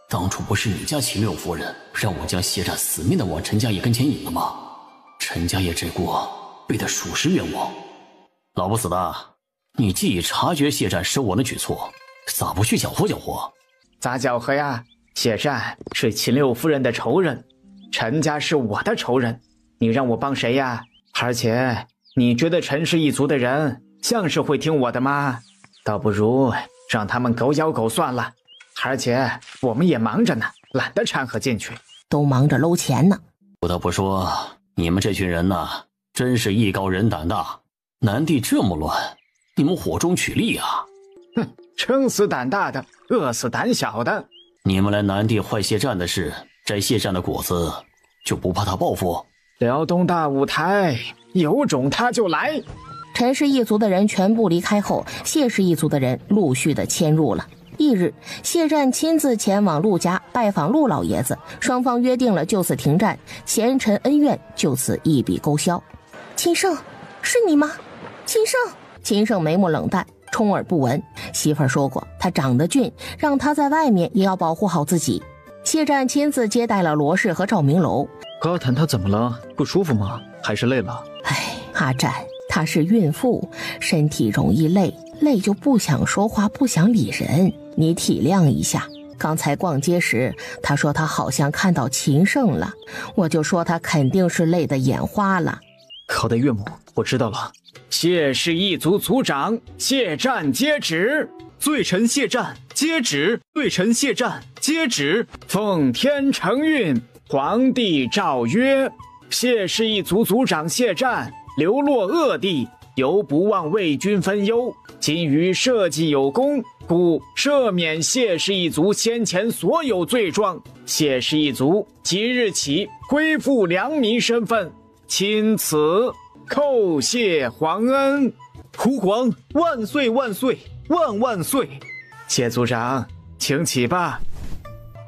当初不是你家秦六夫人让我将谢战死命的往陈家业跟前引了吗？陈家业这锅背得属实冤枉。老不死的，你既已察觉谢战收网的举措，咋不去搅和搅和？咋搅和呀？谢战是秦六夫人的仇人，陈家是我的仇人，你让我帮谁呀？而且你觉得陈氏一族的人像是会听我的吗？倒不如让他们狗咬狗算了。而且我们也忙着呢，懒得掺和进去，都忙着搂钱呢。不得不说，你们这群人呐，真是艺高人胆大。南地这么乱，你们火中取栗啊！哼，撑死胆大的，饿死胆小的。你们来南地坏谢战的事，摘谢战的果子，就不怕他报复？辽东大舞台，有种他就来。陈氏一族的人全部离开后，谢氏一族的人陆续的迁入了。翌日，谢战亲自前往陆家拜访陆老爷子，双方约定了就此停战，前陈恩怨就此一笔勾销。秦胜，是你吗？秦胜！秦胜眉目冷淡，充耳不闻。媳妇儿说过，他长得俊，让他在外面也要保护好自己。谢战亲自接待了罗氏和赵明楼。高谈他怎么了？不舒服吗？还是累了？哎，阿战，她是孕妇，身体容易累，累就不想说话，不想理人。你体谅一下。刚才逛街时，她说她好像看到秦胜了，我就说她肯定是累得眼花了。好的，岳母，我知道了。谢氏一族族长谢战接旨，罪臣谢战接旨，罪臣谢战接旨。奉天承运，皇帝诏曰：谢氏一族族长谢战流落恶地，犹不忘为君分忧，今于社稷有功，故赦免谢氏一族先前所有罪状。谢氏一族即日起恢复良民身份，钦此叩谢皇恩。吾皇万岁万岁万万岁！谢族长，请起吧。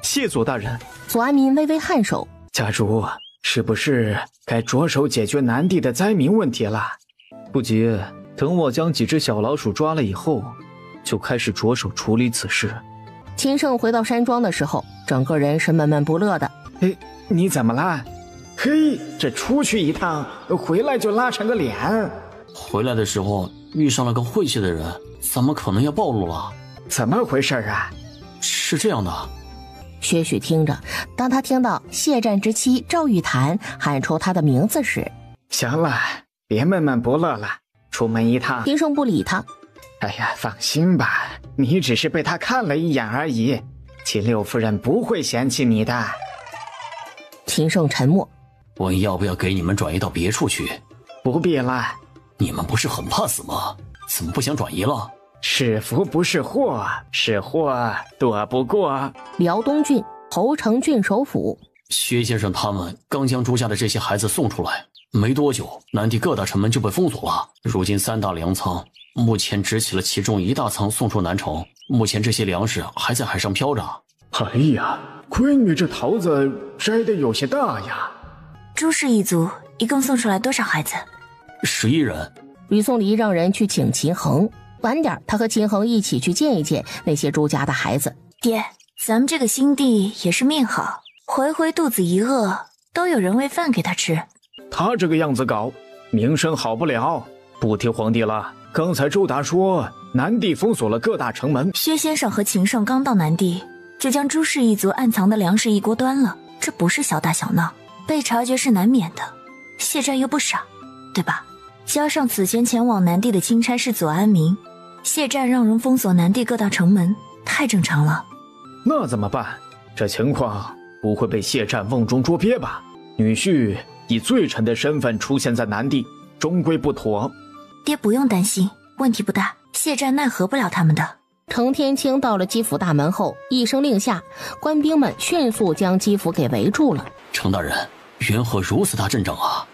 谢左大人。左安民微微颔首。家主，是不是该着手解决南地的灾民问题了？不急，等我将几只小老鼠抓了以后，就开始着手处理此事。秦胜回到山庄的时候，整个人是闷闷不乐的。哎，你怎么了？嘿，这出去一趟，回来就拉成个脸。回来的时候遇上了个晦气的人，怎么可能要暴露了？怎么回事啊？是这样的。薛许听着，当他听到谢战之妻赵玉檀喊出他的名字时，行了，别闷闷不乐了，出门一趟。秦胜不理他。哎呀，放心吧，你只是被他看了一眼而已，秦六夫人不会嫌弃你的。秦胜沉默。我要不要给你们转移到别处去？不必了。你们不是很怕死吗？怎么不想转移了？是福不是祸，是祸躲不过。辽东郡侯城郡首府，薛先生他们刚将朱家的这些孩子送出来，没多久，南地各大城门就被封锁了。如今3大粮仓，目前只起了其中1大仓送出南城，目前这些粮食还在海上飘着。哎呀，闺女这桃子摘得有些大呀。朱氏一族一共送出来多少孩子？11人。吕宋离让人去请秦衡，晚点他和秦衡一起去见一见那些朱家的孩子。爹，咱们这个新帝也是命好，回回肚子一饿都有人喂饭给他吃。他这个样子搞，名声好不了。不提皇帝了，刚才周达说南地封锁了各大城门，薛先生和秦胜刚到南地，就将朱氏一族暗藏的粮食一锅端了，这不是小打小闹，被察觉是难免的。谢战又不傻，对吧？加上此前前往南地的钦差是左安民，谢战让人封锁南地各大城门，太正常了。那怎么办？这情况不会被谢战瓮中捉鳖吧？女婿以罪臣的身份出现在南地，终归不妥。爹不用担心，问题不大，谢战奈何不了他们的。程天青到了基府大门后，一声令下，官兵们迅速将基府给围住了。程大人，缘何如此大阵仗啊？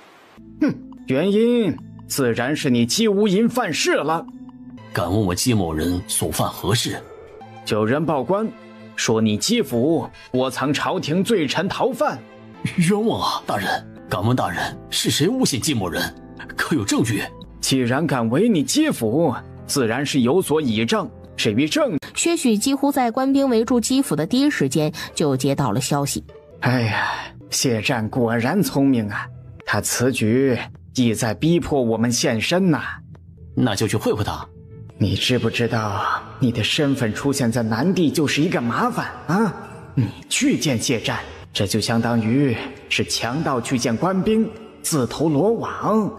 原因自然是你姬无银犯事了。敢问我姬某人所犯何事？有人报官，说你姬府窝藏朝廷罪臣逃犯。冤枉啊，大人！敢问大人，是谁诬陷姬某人？可有证据？既然敢违你姬府，自然是有所倚仗。至于证，薛许几乎在官兵围住基府的第一时间就接到了消息。哎呀，谢战果然聪明啊！他此举意在逼迫我们现身呐。那就去会会他。你知不知道，你的身份出现在南地就是一个麻烦啊！你去见谢战，这就相当于是强盗去见官兵，自投罗网。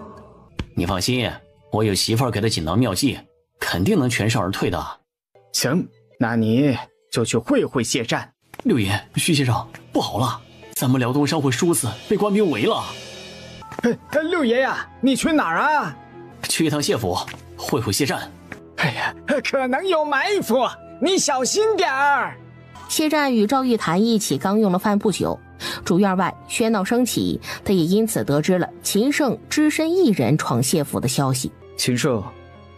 你放心，我有媳妇儿给的锦囊妙计，肯定能全身而退的。行，那你就去会会谢战。六爷，徐先生，不好了，咱们辽东商会殊死被官兵围了。六爷呀，你去哪儿啊？去一趟谢府，会会谢战。哎呀，可能有埋伏，你小心点儿。谢战与赵玉潭一起刚用了饭不久，主院外喧闹声起，他也因此得知了秦胜只身一人闯谢府的消息。秦胜，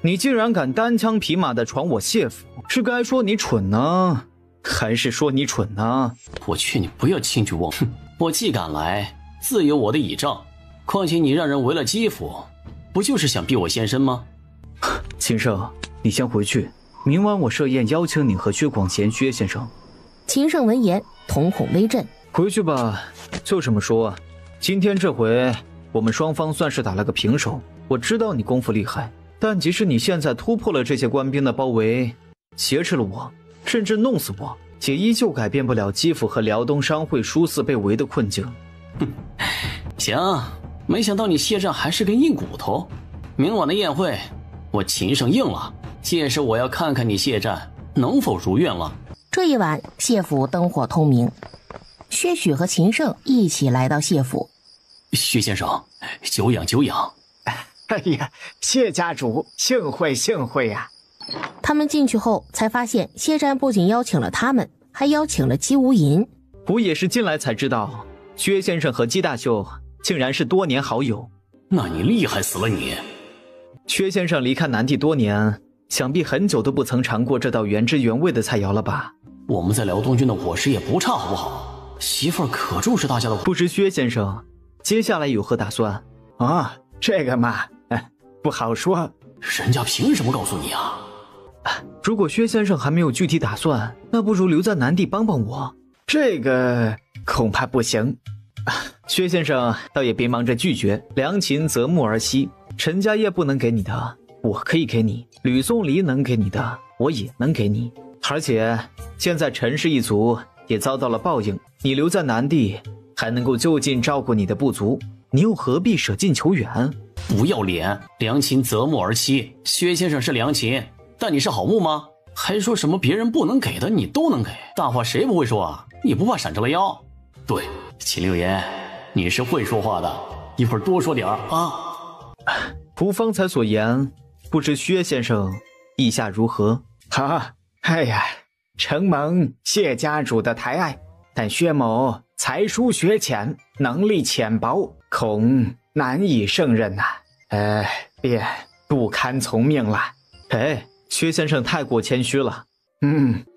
你竟然敢单枪匹马地闯我谢府，是该说你蠢呢，还是说你蠢呢？我劝你不要轻举妄动。我既敢来，自有我的倚仗。况且你让人围了基府，不就是想逼我现身吗？秦胜，你先回去，明晚我设宴邀请你和薛广贤、薛先生。秦胜闻言，瞳孔微震。回去吧，就这么说，今天这回我们双方算是打了个平手。我知道你功夫厉害，但即使你现在突破了这些官兵的包围，挟持了我，甚至弄死我，也依旧改变不了基府和辽东商会殊死被围的困境。行，没想到你谢战还是根硬骨头。明晚的宴会，我秦胜应了，届时我要看看你谢战能否如愿了。这一晚，谢府灯火通明，薛许和秦胜一起来到谢府。薛先生，久仰久仰。哎呀，谢家主，幸会幸会呀！他们进去后才发现，谢战不仅邀请了他们，还邀请了姬无银。我也是近来才知道，薛先生和姬大秀竟然是多年好友。那你厉害死了你！薛先生离开南地多年，想必很久都不曾尝过这道原汁原味的菜肴了吧？我们在辽东军的伙食也不差，好不好？媳妇儿可重视大家的。不知薛先生接下来有何打算？啊，这个嘛，不好说。人家凭什么告诉你啊？如果薛先生还没有具体打算，那不如留在南地帮帮我。这个恐怕不行。薛先生倒也别忙着拒绝，良禽择木而栖，陈家业不能给你的，我可以给你；吕宋黎能给你的，我也能给你。而且现在陈氏一族也遭到了报应，你留在南地还能够就近照顾你的部族，你又何必舍近求远？不要脸！良禽择木而栖，薛先生是良禽，但你是好木吗？还说什么别人不能给的你都能给，大话谁不会说啊？你不怕闪着了腰？对，秦六爷，你是会说话的，一会儿多说点啊。如方才所言，不知薛先生意下如何？哎呀，承蒙谢家主的抬爱，但薛某才疏学浅，能力浅薄，恐难以胜任呐。便不堪从命了。薛先生太过谦虚了。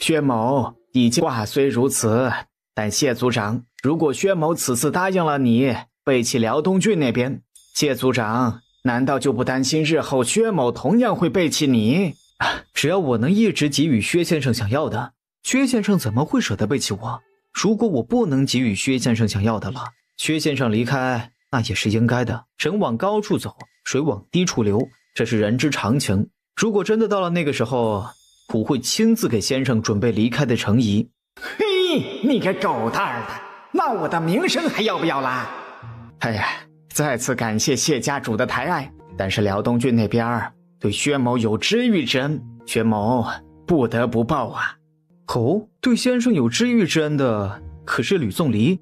薛某已经话虽如此，但谢族长，如果薛某此次答应了你，背弃辽东郡那边，谢族长难道就不担心日后薛某同样会背弃你？只要我能一直给予薛先生想要的，薛先生怎么会舍得背弃我？如果我不能给予薛先生想要的了，薛先生离开那也是应该的。人往高处走，水往低处流，这是人之常情。如果真的到了那个时候，我会亲自给先生准备离开的程仪。嘿，你个狗蛋儿的，那我的名声还要不要啦？哎呀，再次感谢谢家主的抬爱，但是辽东郡那边对薛某有知遇之恩，薛某不得不报啊。哦，对先生有知遇之恩的可是吕颂离？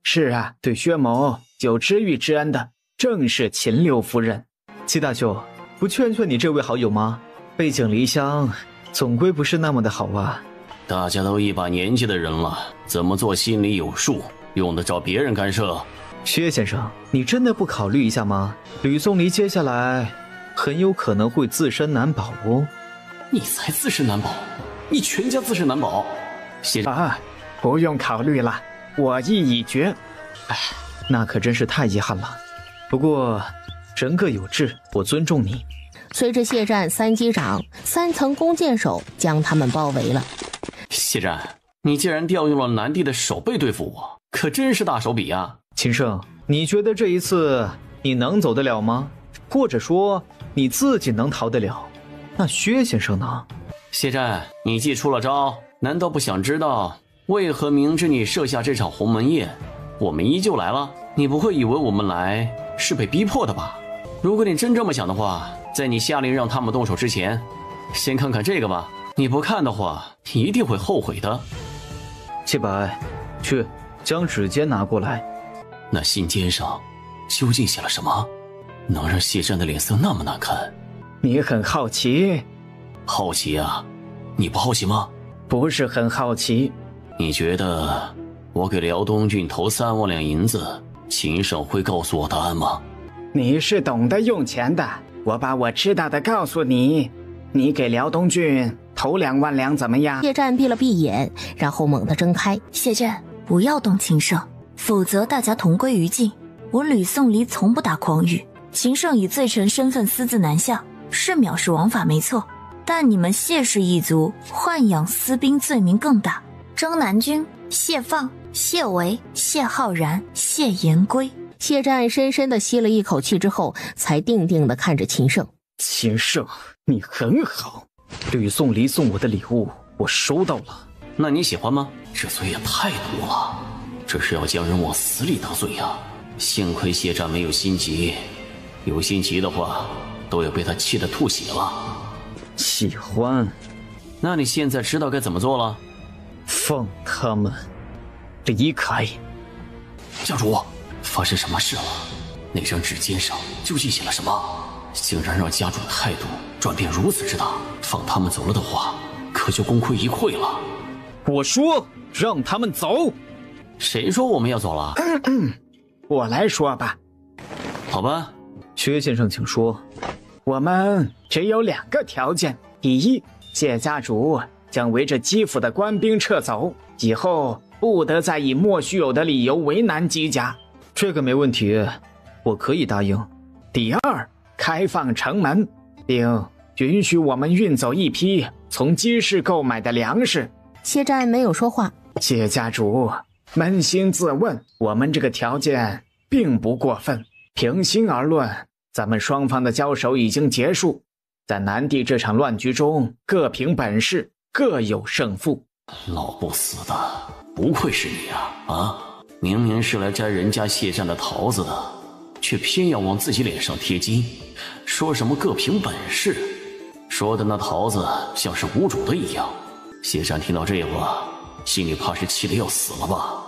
是啊，对薛某有知遇之恩的正是秦六夫人。戚大舅，不劝劝你这位好友吗？背井离乡，总归不是那么的好啊。大家都一把年纪的人了，怎么做心里有数，用得着别人干涉？薛先生，你真的不考虑一下吗？吕颂离接下来很有可能会自身难保哦。你才自身难保，你全家自身难保。谢啊，不用考虑了，我意已决。哎，那可真是太遗憾了。不过人各有志，我尊重你。随着谢战三击掌，3层弓箭手将他们包围了。谢战，你竟然调用了南帝的手背对付我，可真是大手笔啊！秦胜，你觉得这一次你能走得了吗？或者说你自己能逃得了？那薛先生呢？谢战，你既出了招，难道不想知道为何明知你设下这场鸿门宴，我们依旧来了？你不会以为我们来是被逼迫的吧？如果你真这么想的话，在你下令让他们动手之前，先看看这个吧。你不看的话，一定会后悔的。谢白，去将指尖拿过来。那信笺上究竟写了什么，能让谢战的脸色那么难看？你很好奇？好奇啊，你不好奇吗？不是很好奇。你觉得我给辽东郡投3万两银子，秦胜会告诉我答案吗？你是懂得用钱的，我把我知道的告诉你。你给辽东郡投2万两怎么样？谢战闭了闭眼，然后猛地睁开。谢战，不要动秦胜，否则大家同归于尽。我吕颂离从不打诳语，秦胜以罪臣身份私自南下，是藐视王法没错，但你们谢氏一族豢养私兵罪名更大。征南君、谢放、谢维、谢浩然、谢延归。谢战深深地吸了一口气之后，才定定地看着秦胜。秦胜，你很好。吕颂离送我的礼物我收到了。那你喜欢吗？这罪也太多了，这是要将人往死里打罪呀。幸亏谢战没有心急，有心急的话都要被他气得吐血了。喜欢？那你现在知道该怎么做了？放他们离开。教主，发生什么事了？那张纸笺上究竟写了什么？竟然让家主态度转变如此之大，放他们走了的话，可就功亏一篑了。我说让他们走。谁说我们要走了？我来说吧。好吧，薛先生请说。我们只有2个条件。第一，谢家主将围着基辅的官兵撤走，以后不得再以莫须有的理由为难姬家。这个没问题，我可以答应。第二，开放城门，并允许我们运走一批从姬氏购买的粮食。谢战没有说话。谢家主，扪心自问，我们这个条件并不过分。平心而论，咱们双方的交手已经结束，在南地这场乱局中，各凭本事，各有胜负。老不死的，不愧是你啊！明明是来摘人家谢战的桃子的，却偏要往自己脸上贴金，说什么各凭本事，说的那桃子像是无主的一样。谢战听到这话，心里怕是气得要死了吧？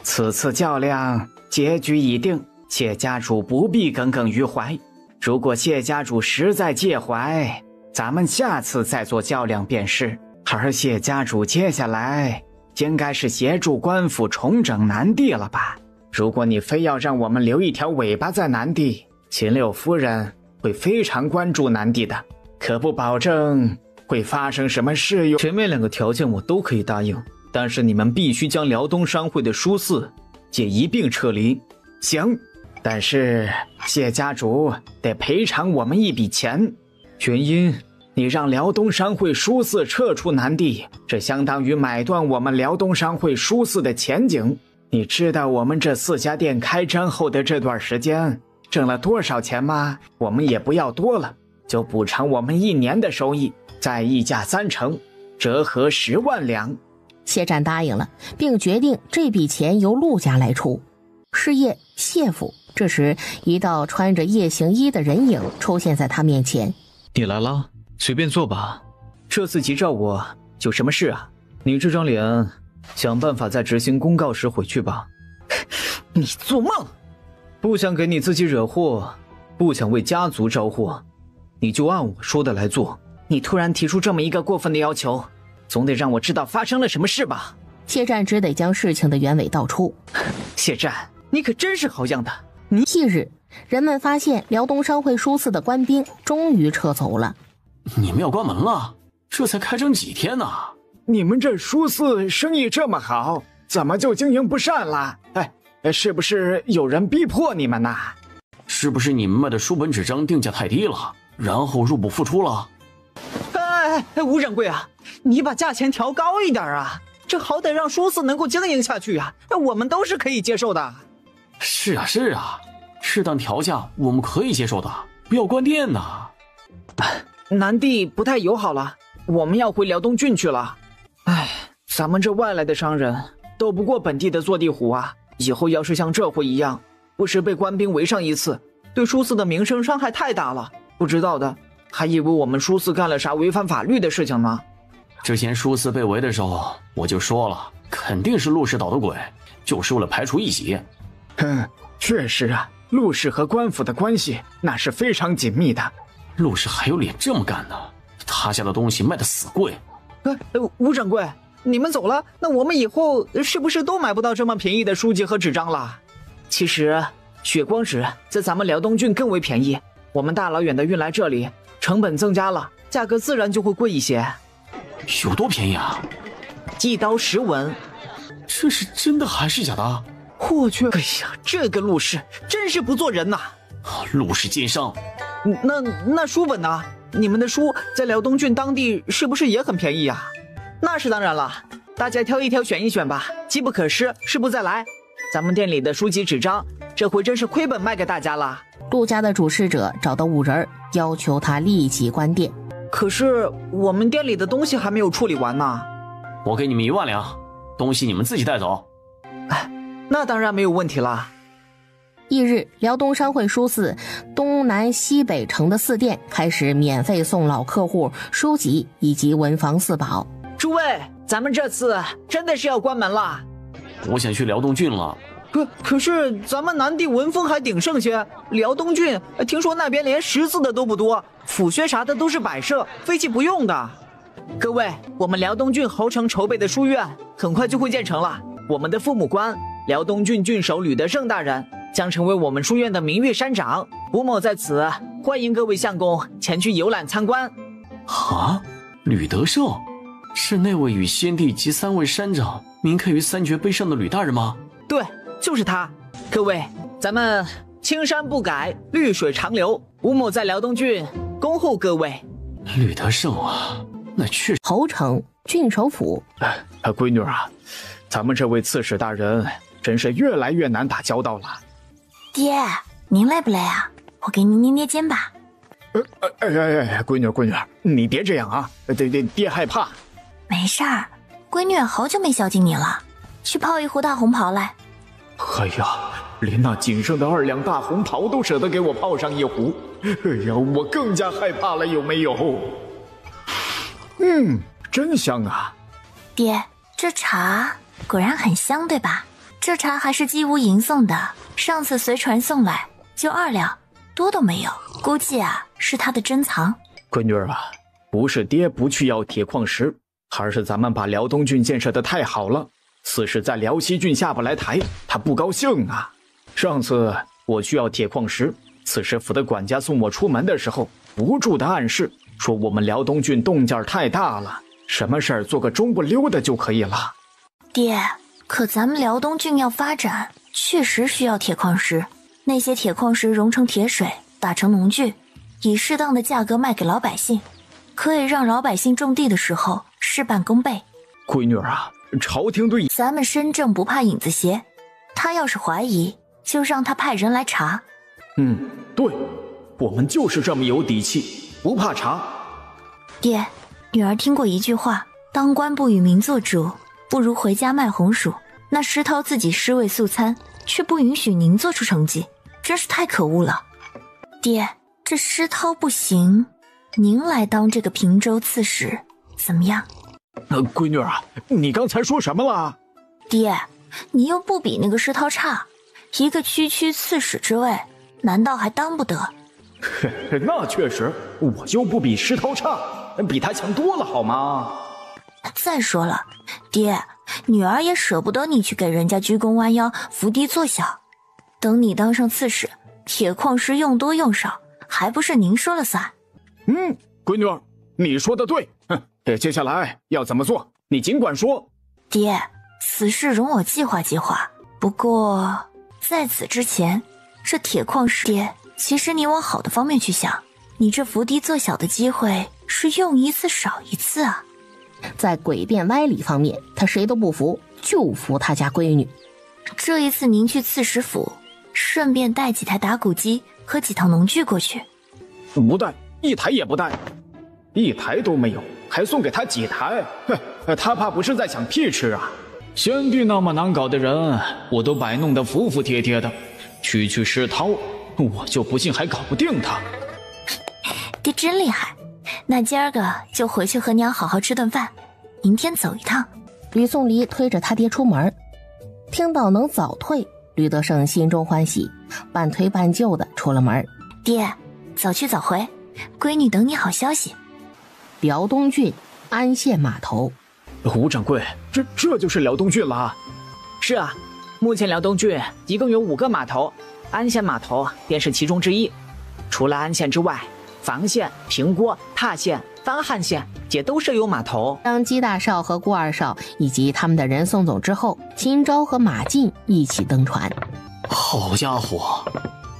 此次较量结局已定，谢家主不必耿耿于怀。如果谢家主实在介怀，咱们下次再做较量便是。而谢家主接下来应该是协助官府重整南地了吧？如果你非要让我们留一条尾巴在南地，秦六夫人会非常关注南地的，可不保证会发生什么事哟。前面2个条件我都可以答应，但是你们必须将辽东商会的书肆也一并撤离。行，但是谢家主得赔偿我们一笔钱。原因？你让辽东商会书肆撤出南地，这相当于买断我们辽东商会书肆的前景。你知道我们这4家店开张后的这段时间挣了多少钱吗？我们也不要多了，就补偿我们1年的收益，再议价30%，折合10万两。谢战答应了，并决定这笔钱由陆家来出。是夜，谢府这时一道穿着夜行衣的人影出现在他面前。你来了？随便做吧。这次急召我有什么事啊？你这张脸，想办法在执行公告时回去吧。你做梦！不想给你自己惹祸，不想为家族招祸，你就按我说的来做。你突然提出这么一个过分的要求，总得让我知道发生了什么事吧？谢战只得将事情的原委道出。谢战，你可真是好样的！翌日，人们发现辽东商会书肆的官兵终于撤走了。你们要关门了？这才开张几天呢？你们这书肆生意这么好，怎么就经营不善了？是不是有人逼迫你们呢？是不是你们卖的书本纸张定价太低了，然后入不敷出了？吴掌柜啊，你把价钱调高一点啊，这好歹让书肆能够经营下去啊，我们都是可以接受的。是啊，适当调价我们可以接受的，不要关店呐。南地不太友好了，我们要回辽东郡去了。咱们这外来的商人斗不过本地的坐地虎啊，以后要是像这回一样，不时被官兵围上一次，对书肆的名声伤害太大了，不知道的还以为我们书肆干了啥违反法律的事情呢。之前书肆被围的时候我就说了，肯定是陆氏捣的鬼，就是为了排除异己。确实啊，陆氏和官府的关系那是非常紧密的。陆氏还有脸这么干呢？他家的东西卖得死贵。吴掌柜，你们走了，那我们以后是不是都买不到这么便宜的书籍和纸张了？其实血光纸在咱们辽东郡更为便宜，我们大老远的运来这里，成本增加了，价格自然就会贵一些。有多便宜啊？1刀10文。这是真的还是假的？我去，哎呀，这个陆氏真是不做人呐！陆氏奸商。那书本呢？你们的书在辽东郡当地是不是也很便宜啊？那是当然了，大家挑一挑选一选吧，机不可失，失不再来。咱们店里的书籍纸张，这回真是亏本卖给大家了。陆家的主事者找到五人，要求他立即关店。可是我们店里的东西还没有处理完呢。我给你们1万两，东西你们自己带走。那当然没有问题了。翌日，辽东商会书肆东南西北城的4店开始免费送老客户书籍以及文房四宝。诸位，咱们这次真的是要关门了。我想去辽东郡了。可是咱们南地文风还鼎盛些，辽东郡听说那边连识字的都不多，府学啥的都是摆设，废弃不用的。各位，我们辽东郡侯城筹备的书院很快就会建成了，我们的父母官辽东郡郡守吕德胜大人将成为我们书院的名誉山长，吴某在此欢迎各位相公前去游览参观。啊，吕德胜是那位与先帝及3位山长铭刻于3绝碑上的吕大人吗？对，就是他。各位，咱们青山不改，绿水长流，吴某在辽东郡恭候各位。吕德胜啊，那确实。侯城郡守府。闺女啊，咱们这位刺史大人真是越来越难打交道了。爹，您累不累啊？我给您捏捏肩吧。闺女，你别这样啊，爹害怕。没事儿，闺女好久没孝敬你了，去泡一壶大红袍来。哎呀，连那仅剩的2两大红袍都舍得给我泡上一壶，哎呀，我更加害怕了，有没有？真香啊！爹，这茶果然很香，对吧？这茶还是姬无营送的，上次随船送来就2两，多都没有，估计啊是他的珍藏。闺女啊，不是爹不去要铁矿石，而是咱们把辽东郡建设得太好了，刺史在辽西郡下不来台，他不高兴啊。上次我去要铁矿石，刺史府的管家送我出门的时候，不住的暗示说我们辽东郡动静太大了，什么事儿做个中不溜的就可以了。爹，可咱们辽东郡要发展，确实需要铁矿石。那些铁矿石熔成铁水，打成农具，以适当的价格卖给老百姓，可以让老百姓种地的时候事半功倍。闺女啊，朝廷对咱们身正不怕影子斜，他要是怀疑，就让他派人来查。对，我们就是这么有底气，不怕查。爹，女儿听过一句话，当官不与民做主，不如回家卖红薯。那石涛自己尸位素餐，却不允许您做出成绩，真是太可恶了。爹，这石涛不行，您来当这个平州刺史，怎么样？闺女啊，你刚才说什么了？爹，你又不比那个石涛差，一个区刺史之位，难道还当不得？那确实，我就不比石头差，比他强多了，好吗？再说了，爹，女儿也舍不得你去给人家鞠躬弯腰、伏低作小。等你当上刺史，铁矿石用多用少，还不是您说了算？闺女儿，你说的对。接下来要怎么做？你尽管说。爹，此事容我计划计划。不过在此之前，这铁矿石，爹，其实你往好的方面去想，你这伏低作小的机会是用一次少一次啊。在诡辩歪理方面，他谁都不服，就服他家闺女。这一次您去刺史府，顺便带几台打谷机和几套农具过去。不带，一台也不带，一台都没有，还送给他几台？他怕不是在想屁吃啊！先帝那么难搞的人，我都摆弄得服服帖帖的，区石涛，我就不信还搞不定他。爹真厉害，那今儿个就回去和娘好好吃顿饭，明天走一趟。吕宋离推着他爹出门，听到能早退，吕德胜心中欢喜，半推半就的出了门。爹，早去早回，闺女等你好消息。辽东郡安县码头。吴掌柜，这就是辽东郡了。是啊，目前辽东郡一共有5个码头，安县码头便是其中之一。除了安县之外，房县、平郭、踏县、番汉县也都设有码头。当姬大少和顾二少以及他们的人送走之后，秦昭和马进一起登船。好家伙，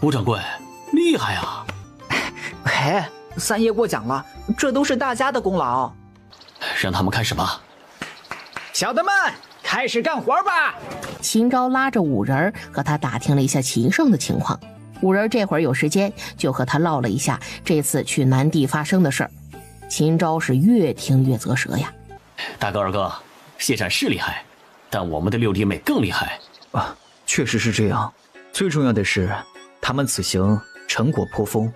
吴掌柜厉害啊！三爷过奖了，这都是大家的功劳。让他们开始吧。小的们，开始干活吧！秦昭拉着五人和他打听了一下秦胜的情况。五人这会儿有时间，就和他唠了一下这次去南地发生的事儿。秦昭是越听越啧舌呀。大哥二哥，谢战是厉害，但我们的六弟妹更厉害啊！确实是这样，最重要的是他们此行成果颇丰。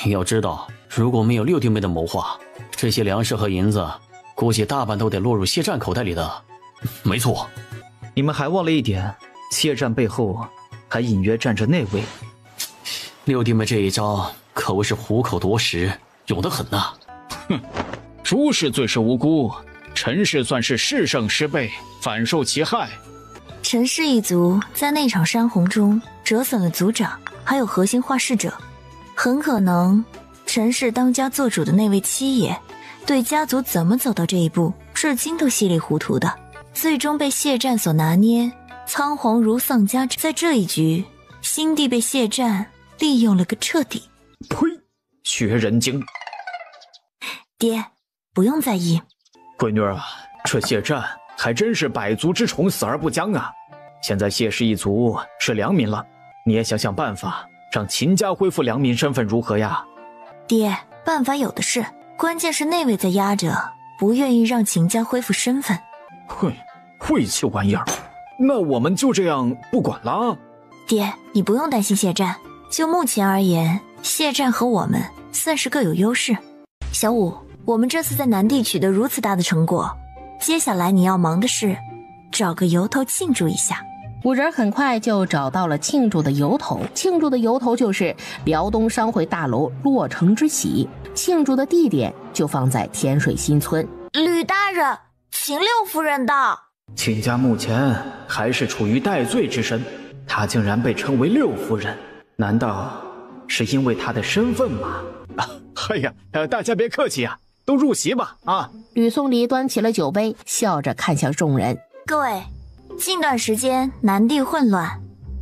要知道，如果没有六弟妹的谋划，这些粮食和银子估计大半都得落入谢战口袋里的。没错，你们还忘了一点，谢战背后还隐约站着那位。六弟妹这一招可谓是虎口夺食，勇得很呐。诸氏最是无辜，陈氏算是势胜师辈，反受其害。陈氏一族在那场山洪中折损了族长，还有核心画事者，很可能陈氏当家做主的那位七爷对家族怎么走到这一步至今都稀里糊涂的，最终被谢战所拿捏，仓皇如丧家。在这一局，新帝被谢战利用了个彻底。呸！学人精。爹，不用在意。闺女啊，这谢战还真是百足之虫，死而不僵啊！现在谢氏一族是良民了，你也想想办法让秦家恢复良民身份，如何呀？爹，办法有的是，关键是那位在压着，不愿意让秦家恢复身份。晦气玩意儿！那我们就这样不管了？爹，你不用担心谢战，就目前而言，谢战和我们算是各有优势。小五，我们这次在南地取得如此大的成果，接下来你要忙的是找个由头庆祝一下。五人很快就找到了庆祝的由头，庆祝的由头就是辽东商会大楼落成之喜，庆祝的地点就放在天水新村。吕大人，秦六夫人的。秦家目前还是处于戴罪之身，她竟然被称为六夫人，难道是因为她的身份吗？哎呀，大家别客气啊，都入席吧啊！吕宋离端起了酒杯，笑着看向众人。各位，近段时间南地混乱，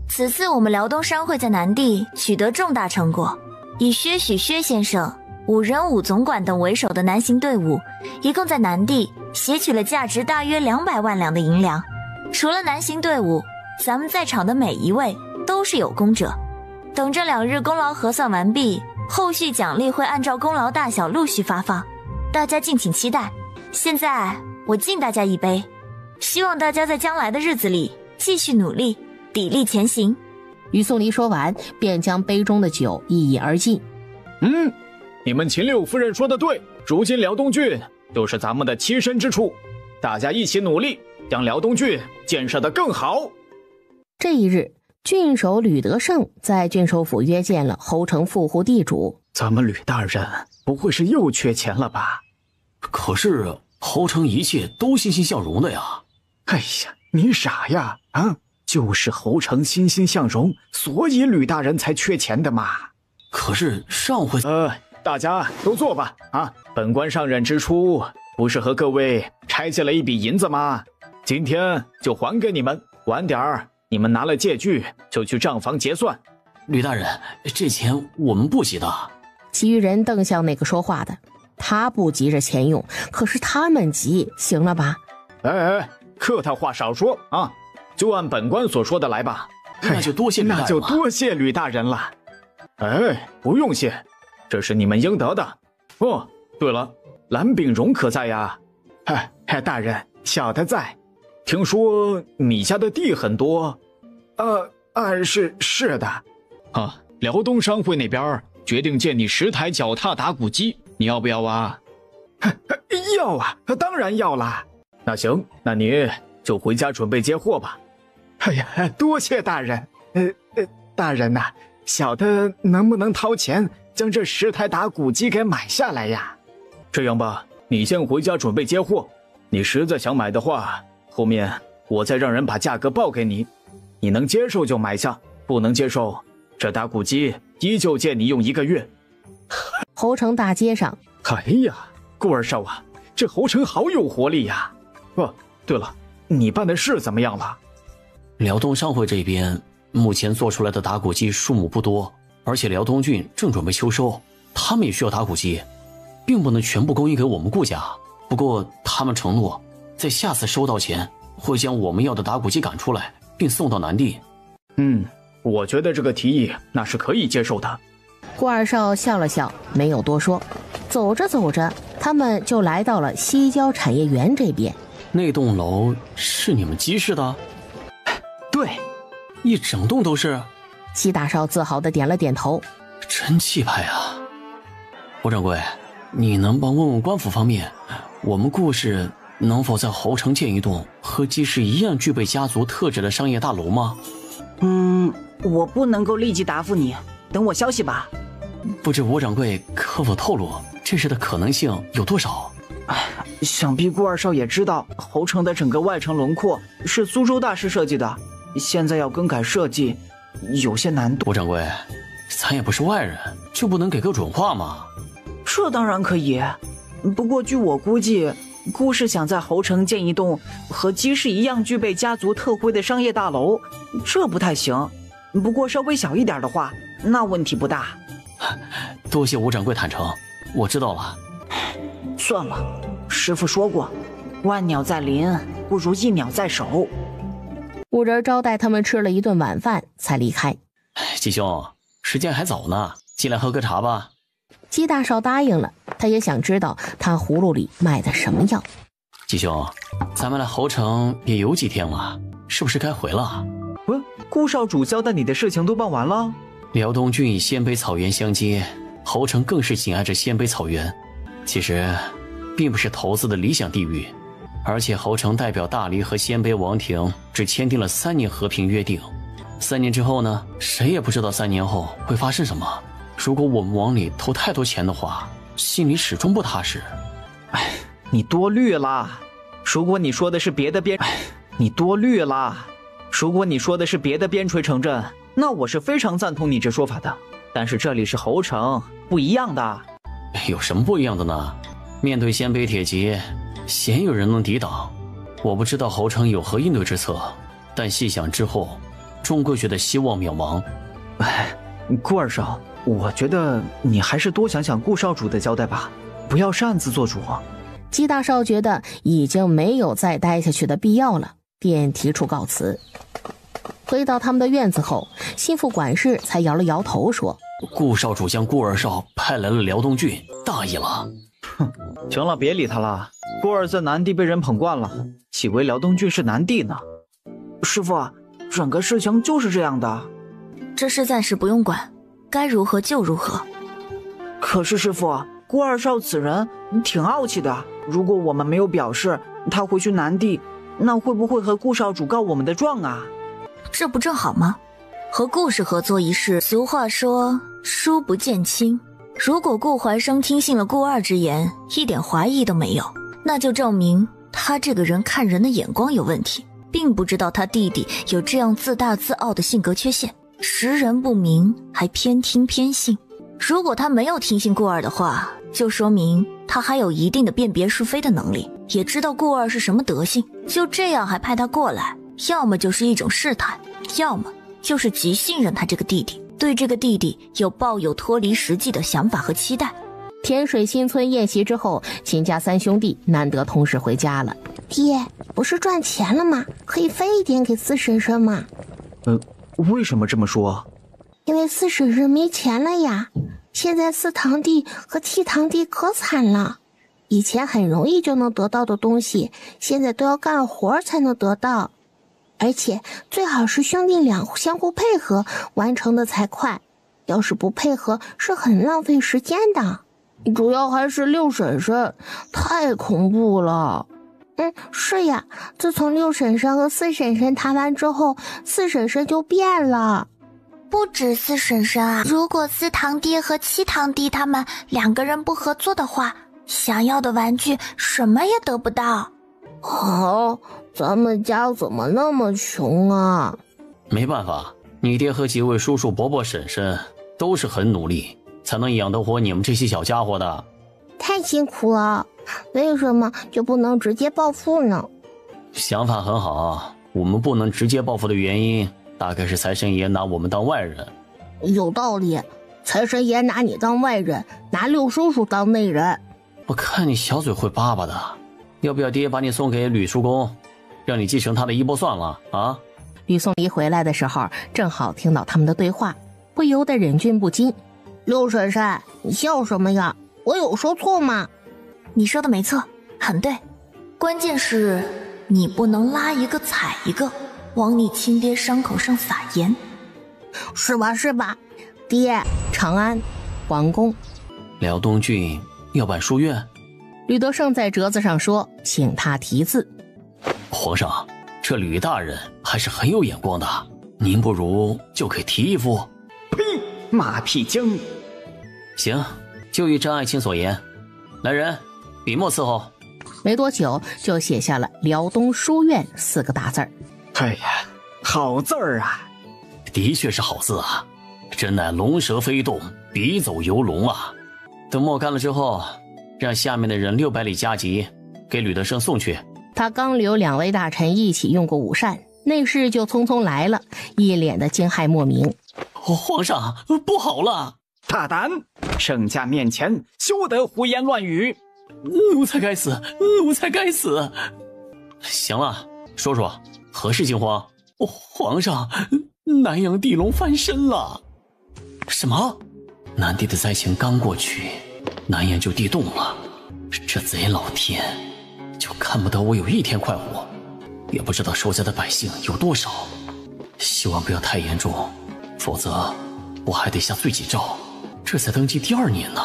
此次我们辽东商会在南地取得重大成果，以薛许薛先生、五人武总管等为首的南行队伍，一共在南地挟取了价值大约200万两的银两。除了南行队伍，咱们在场的每一位都是有功者。等这2日功劳核算完毕，后续奖励会按照功劳大小陆续发放，大家敬请期待。现在我敬大家一杯，希望大家在将来的日子里继续努力，砥砺前行。吕宋离说完，便将杯中的酒一饮而尽。你们秦六夫人说的对，如今辽东郡就是咱们的栖身之处，大家一起努力，将辽东郡建设得更好。这一日，郡守吕德胜在郡守府约见了侯城富户地主。咱们吕大人不会是又缺钱了吧？可是侯城一切都欣欣向荣的呀。哎呀，你傻呀啊！就是侯城欣欣向荣，所以吕大人才缺钱的嘛。可是上回大家都坐吧啊！本官上任之初，不是和各位拆借了一笔银子吗？今天就还给你们，晚点儿你们拿了借据就去账房结算。吕大人，这钱我们不急的。其余人瞪向那个说话的，他不急着钱用，可是他们急，行了吧？客套话少说啊，就按本官所说的来吧。那就多谢吕大人了。那就多谢吕大人了。不用谢，这是你们应得的。哦，对了，蓝炳荣可在呀？大人，小的在。听说你家的地很多？是的。辽东商会那边决定借你10台脚踏打谷机，你要不要啊？要啊，当然要啦。那行，那你就回家准备接货吧。哎呀，多谢大人。大人呐，小的能不能掏钱将这10台打谷机给买下来呀？这样吧，你先回家准备接货，你实在想买的话，后面我再让人把价格报给你，你能接受就买下，不能接受，这打谷机依旧借你用1个月。侯城大街上，哎呀，顾二少啊，这侯城好有活力呀！对了，你办的事怎么样了？辽东商会这边目前做出来的打谷机数目不多，而且辽东郡正准备秋收，他们也需要打谷机，并不能全部供应给我们顾家。不过他们承诺在下次收到前会将我们要的打谷机赶出来，并送到南地。我觉得这个提议那是可以接受的。顾二少笑了笑，没有多说。走着走着，他们就来到了西郊产业园这边。那栋楼是你们姬氏的？对，一整栋都是。西大少自豪地点了点头。真气派啊！胡掌柜，你能帮问问官府方面，我们顾氏能否在侯城建一栋和姬氏一样具备家族特质的商业大楼吗？我不能够立即答复你，等我消息吧。不知吴掌柜可否透露这事的可能性有多少？想必顾二少也知道，侯城的整个外城轮廓是苏州大师设计的，现在要更改设计，有些难度。吴掌柜，咱也不是外人，就不能给个准话吗？这当然可以，不过据我估计，顾氏想在侯城建一栋和姬氏一样具备家族特徽的商业大楼，这不太行。不过稍微小一点的话，那问题不大。多谢吴掌柜坦诚，我知道了。算了，师父说过，万鸟在林，不如一鸟在手。五人招待他们吃了一顿晚饭，才离开。季兄，时间还早呢，进来喝个茶吧。姬大少答应了，他也想知道他葫芦里卖的什么药。季兄，咱们来侯城也有几天了，是不是该回了？顾少主交代你的事情都办完了？辽东郡与鲜卑草原相接，侯城更是紧挨着鲜卑草原，其实并不是投资的理想地域。而且侯城代表大黎和鲜卑王庭只签订了3年和平约定，3年之后呢，谁也不知道3年后会发生什么。如果我们往里投太多钱的话，心里始终不踏实。你多虑了。如果你说的是别的边陲城镇，那我是非常赞同你这说法的。但是这里是侯城，不一样的。有什么不一样的呢？面对鲜卑铁骑，鲜有人能抵挡。我不知道侯城有何应对之策，但细想之后，终归觉得希望渺茫。顾二少，我觉得你还是多想想顾少主的交代吧，不要擅自做主。姬大少觉得已经没有再待下去的必要了，便提出告辞。回到他们的院子后，心腹管事才摇了摇头说：顾少主将顾二少派来了辽东郡，大意了。行了，别理他了。顾二在南地被人捧惯了，以为辽东郡是南地呢。师父，整个事情就是这样的。这事暂时不用管，该如何就如何。可是师傅，顾二少此人挺傲气的，如果我们没有表示他回去南地，那会不会和顾少主告我们的状啊？这不正好吗？和顾氏合作一事，俗话说疏不见亲。如果顾怀生听信了顾二之言，一点怀疑都没有，那就证明他这个人看人的眼光有问题，并不知道他弟弟有这样自大自傲的性格缺陷，识人不明，还偏听偏信。如果他没有听信顾二的话，就说明他还有一定的辨别是非的能力，也知道顾二是什么德性，就这样还派他过来，要么就是一种试探，要么就是极信任他这个弟弟，对这个弟弟抱有脱离实际的想法和期待。天水新村宴席之后，秦家三兄弟难得同时回家了。爹，不是赚钱了吗？可以分一点给四婶婶吗？为什么这么说？因为四婶婶没钱了呀。现在四堂弟和七堂弟可惨了，以前很容易就能得到的东西，现在都要干活才能得到，而且最好是兄弟俩相互配合完成的才快，要是不配合是很浪费时间的。主要还是六婶婶，太恐怖了。是呀，自从六婶婶和四婶婶谈完之后，四婶婶就变了。不止四婶婶啊，如果四堂弟和七堂弟他们两个人不合作的话，想要的玩具什么也得不到。咱们家怎么那么穷啊？没办法，你爹和几位叔叔伯伯婶婶都是很努力，才能养得活你们这些小家伙的。太辛苦了，为什么就不能直接报复呢？想法很好，我们不能直接报复的原因，大概是财神爷拿我们当外人。有道理，财神爷拿你当外人，拿六叔叔当内人。我看你小嘴会叭叭的，要不要爹把你送给吕叔公，让你继承他的衣钵算了啊？吕颂离回来的时候，正好听到他们的对话，不由得忍俊不禁。六婶婶，你笑什么呀？我有说错吗？你说的没错，很对，关键是你不能拉一个踩一个，往你亲爹伤口上撒盐。是吧？爹。长安皇宫，辽东郡要办书院。吕德胜在折子上说，请他题字。皇上，这吕大人还是很有眼光的，您不如就给题一副。呸！马屁精。行，就依张爱卿所言，来人，笔墨伺候。没多久就写下了辽东书院4个大字儿。哎呀，好字儿啊！的确是好字啊，真乃龙蛇飞动，笔走游龙啊！等墨干了之后，让下面的人600里加急给吕德胜送去。他刚留2位大臣一起用过午膳，内侍就匆匆来了，一脸的惊骇莫名。皇上，不好了！大胆！圣驾面前休得胡言乱语！奴才该死，奴才该死！行了，说说何事惊慌？皇上，南阳地龙翻身了。什么？南地的灾情刚过去，南阳就地动了。这贼老天就看不得我有一天快活，也不知道受灾的百姓有多少。希望不要太严重，否则我还得下罪己诏。这才登基第2年呢。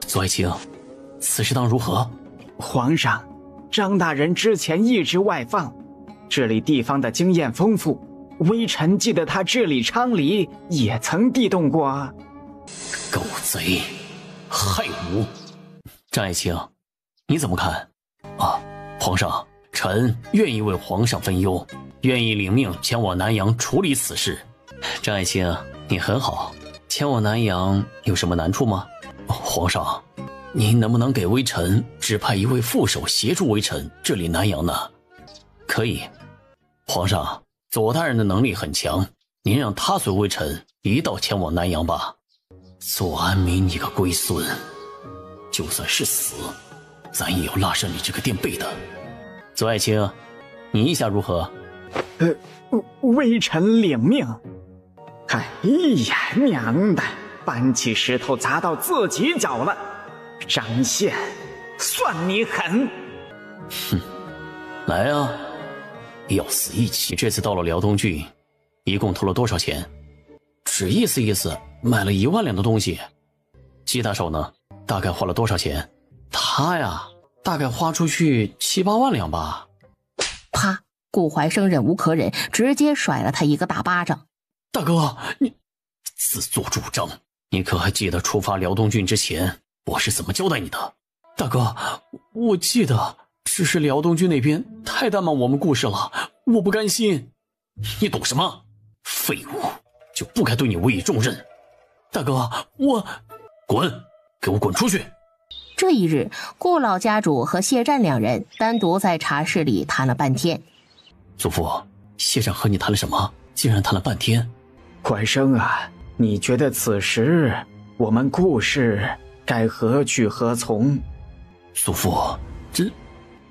左爱卿，此事当如何？皇上，张大人之前一直外放，治理地方的经验丰富，微臣记得他治理昌黎也曾地动过。狗贼，害吾！张爱卿，你怎么看？皇上，臣愿意为皇上分忧，愿意领命前往南阳处理此事。张爱卿，你很好，前往南阳有什么难处吗？皇上，您能不能给微臣指派一位副手协助微臣治理南阳呢？可以。皇上，左大人的能力很强，您让他随微臣一道前往南阳吧。左安民，你个龟孙，就算是死，咱也要拉上你这个垫背的。左爱卿，你意下如何？微臣领命。哎呀，娘的，搬起石头砸到自己脚了。张宪，算你狠。哼，来啊，要死一起。这次到了辽东郡，一共偷了多少钱？只意思意思，买了1万两的东西。姬大手呢？大概花了多少钱？他呀，大概花出去7、8万两吧。啪！顾怀生忍无可忍，直接甩了他一个大巴掌。大哥，你自作主张！你可还记得出发辽东郡之前我是怎么交代你的？大哥，我记得，只是辽东郡那边太淡忘我们故事了，我不甘心。你懂什么？废物，就不该对你委以重任。大哥，我滚！给我滚出去！这一日，顾老家主和谢战两人单独在茶室里谈了半天。祖父，谢战和你谈了什么？竟然谈了半天。怀生啊，你觉得此时我们顾氏该何去何从？祖父，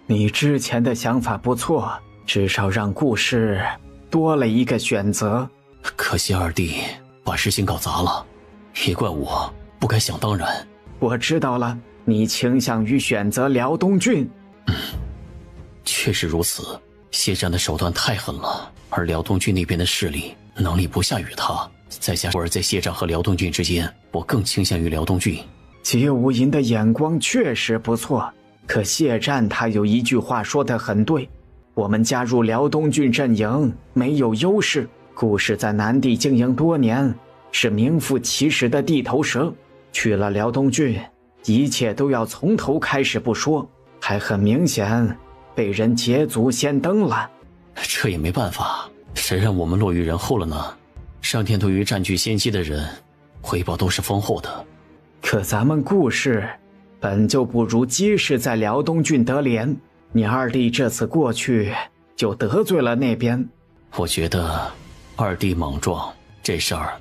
你之前的想法不错，至少让顾氏多了一个选择。可惜二弟把事情搞砸了，也怪我不该想当然。我知道了，你倾向于选择辽东郡。确实如此。谢战的手段太狠了，而辽东郡那边的势力能力不下于他，再加上在谢战和辽东郡之间，我更倾向于辽东郡。杰无银的眼光确实不错，可谢战他有一句话说得很对，我们加入辽东郡阵营没有优势，顾氏在南地经营多年，是名副其实的地头蛇，去了辽东郡，一切都要从头开始不说，还很明显被人捷足先登了。这也没办法，谁让我们落于人后了呢？上天对于占据先机的人，回报都是丰厚的。可咱们顾氏本就不如姬氏在辽东郡得脸，你二弟这次过去就得罪了那边。我觉得二弟莽撞这事儿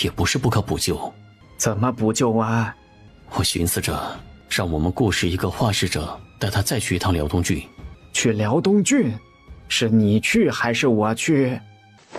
也不是不可补救。怎么补救啊？我寻思着让我们顾氏一个画事者带他再去一趟辽东郡。去辽东郡？是你去还是我去？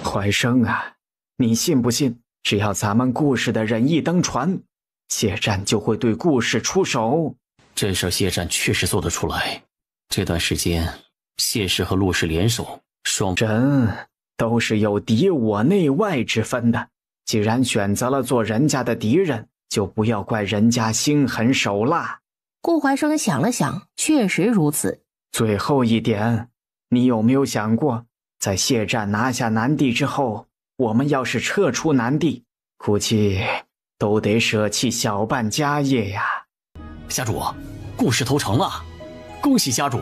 怀生啊，你信不信只要咱们顾氏的人一登船，谢战就会对顾氏出手？这事谢战确实做得出来。这段时间谢氏和陆氏联手，双人都是有敌我内外之分的，既然选择了做人家的敌人，就不要怪人家心狠手辣。顾怀生想了想，确实如此。最后一点，你有没有想过，在谢战拿下南地之后，我们要是撤出南地，估计都得舍弃小半家业呀。家主，顾氏投诚了，恭喜家主！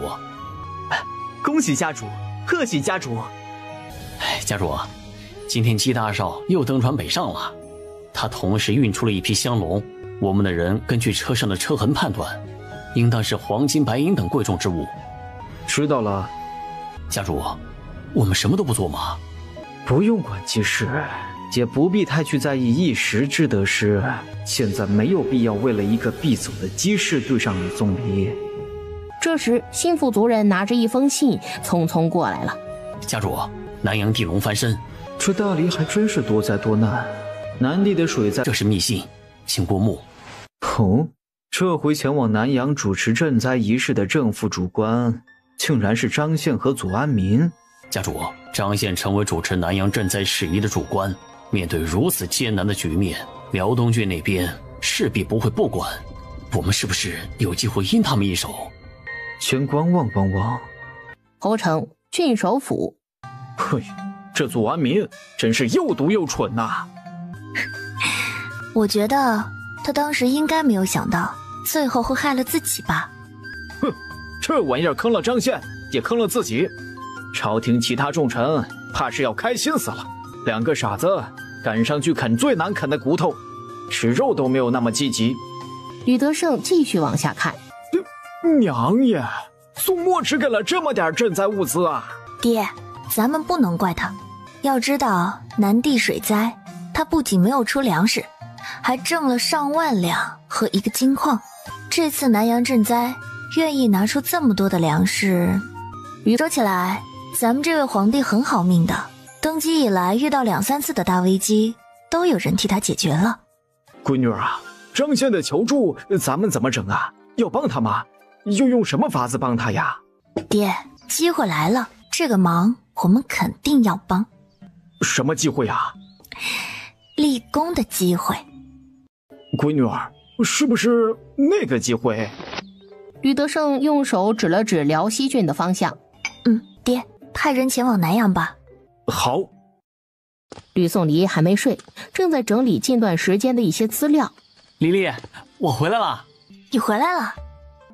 恭喜家主，贺喜家主！家主，今天姬大少又登船北上了，他同时运出了一批香龙，我们的人根据车上的车痕判断，应当是黄金、白银等贵重之物。知道了。家主，我们什么都不做吗？不用管姬氏，也不必太去在意一时之得失，现在没有必要为了一个必走的姬氏对上你送礼。这时心腹族人拿着一封信匆匆过来了。家主，南阳地龙翻身。这大黎还真是多灾多难，南地的水灾。这是密信，请过目。哦，这回前往南阳主持赈灾仪式的正副主官竟然是张宪和左安民。家主，张宪成为主持南阳赈灾事宜的主官，面对如此艰难的局面，辽东郡那边势必不会不管，我们是不是有机会阴他们一手？先观望观望。侯城郡守府。嘿，这左安民真是又毒又蠢呐！我觉得他当时应该没有想到，最后会害了自己吧。哼，这玩意儿坑了张宪，也坑了自己。朝廷其他重臣怕是要开心死了，两个傻子赶上去啃最难啃的骨头，吃肉都没有那么积极。吕德胜继续往下看。娘爷，宋墨只给了这么点赈灾物资啊！爹，咱们不能怪他。要知道南地水灾，他不仅没有出粮食，还挣了上万两和一个金矿。这次南阳赈灾愿意拿出这么多的粮食，说起来咱们这位皇帝很好命的，登基以来遇到2、3次的大危机，都有人替他解决了。闺女啊，张宪的求助咱们怎么整啊？要帮他吗？又用什么法子帮他呀？爹，机会来了，这个忙我们肯定要帮。什么机会啊？立功的机会。闺女儿，是不是那个机会？吕德胜用手指了指辽西郡的方向。爹，派人前往南阳吧。好。吕颂离还没睡，正在整理近段时间的一些资料。黎黎，我回来了。你回来了。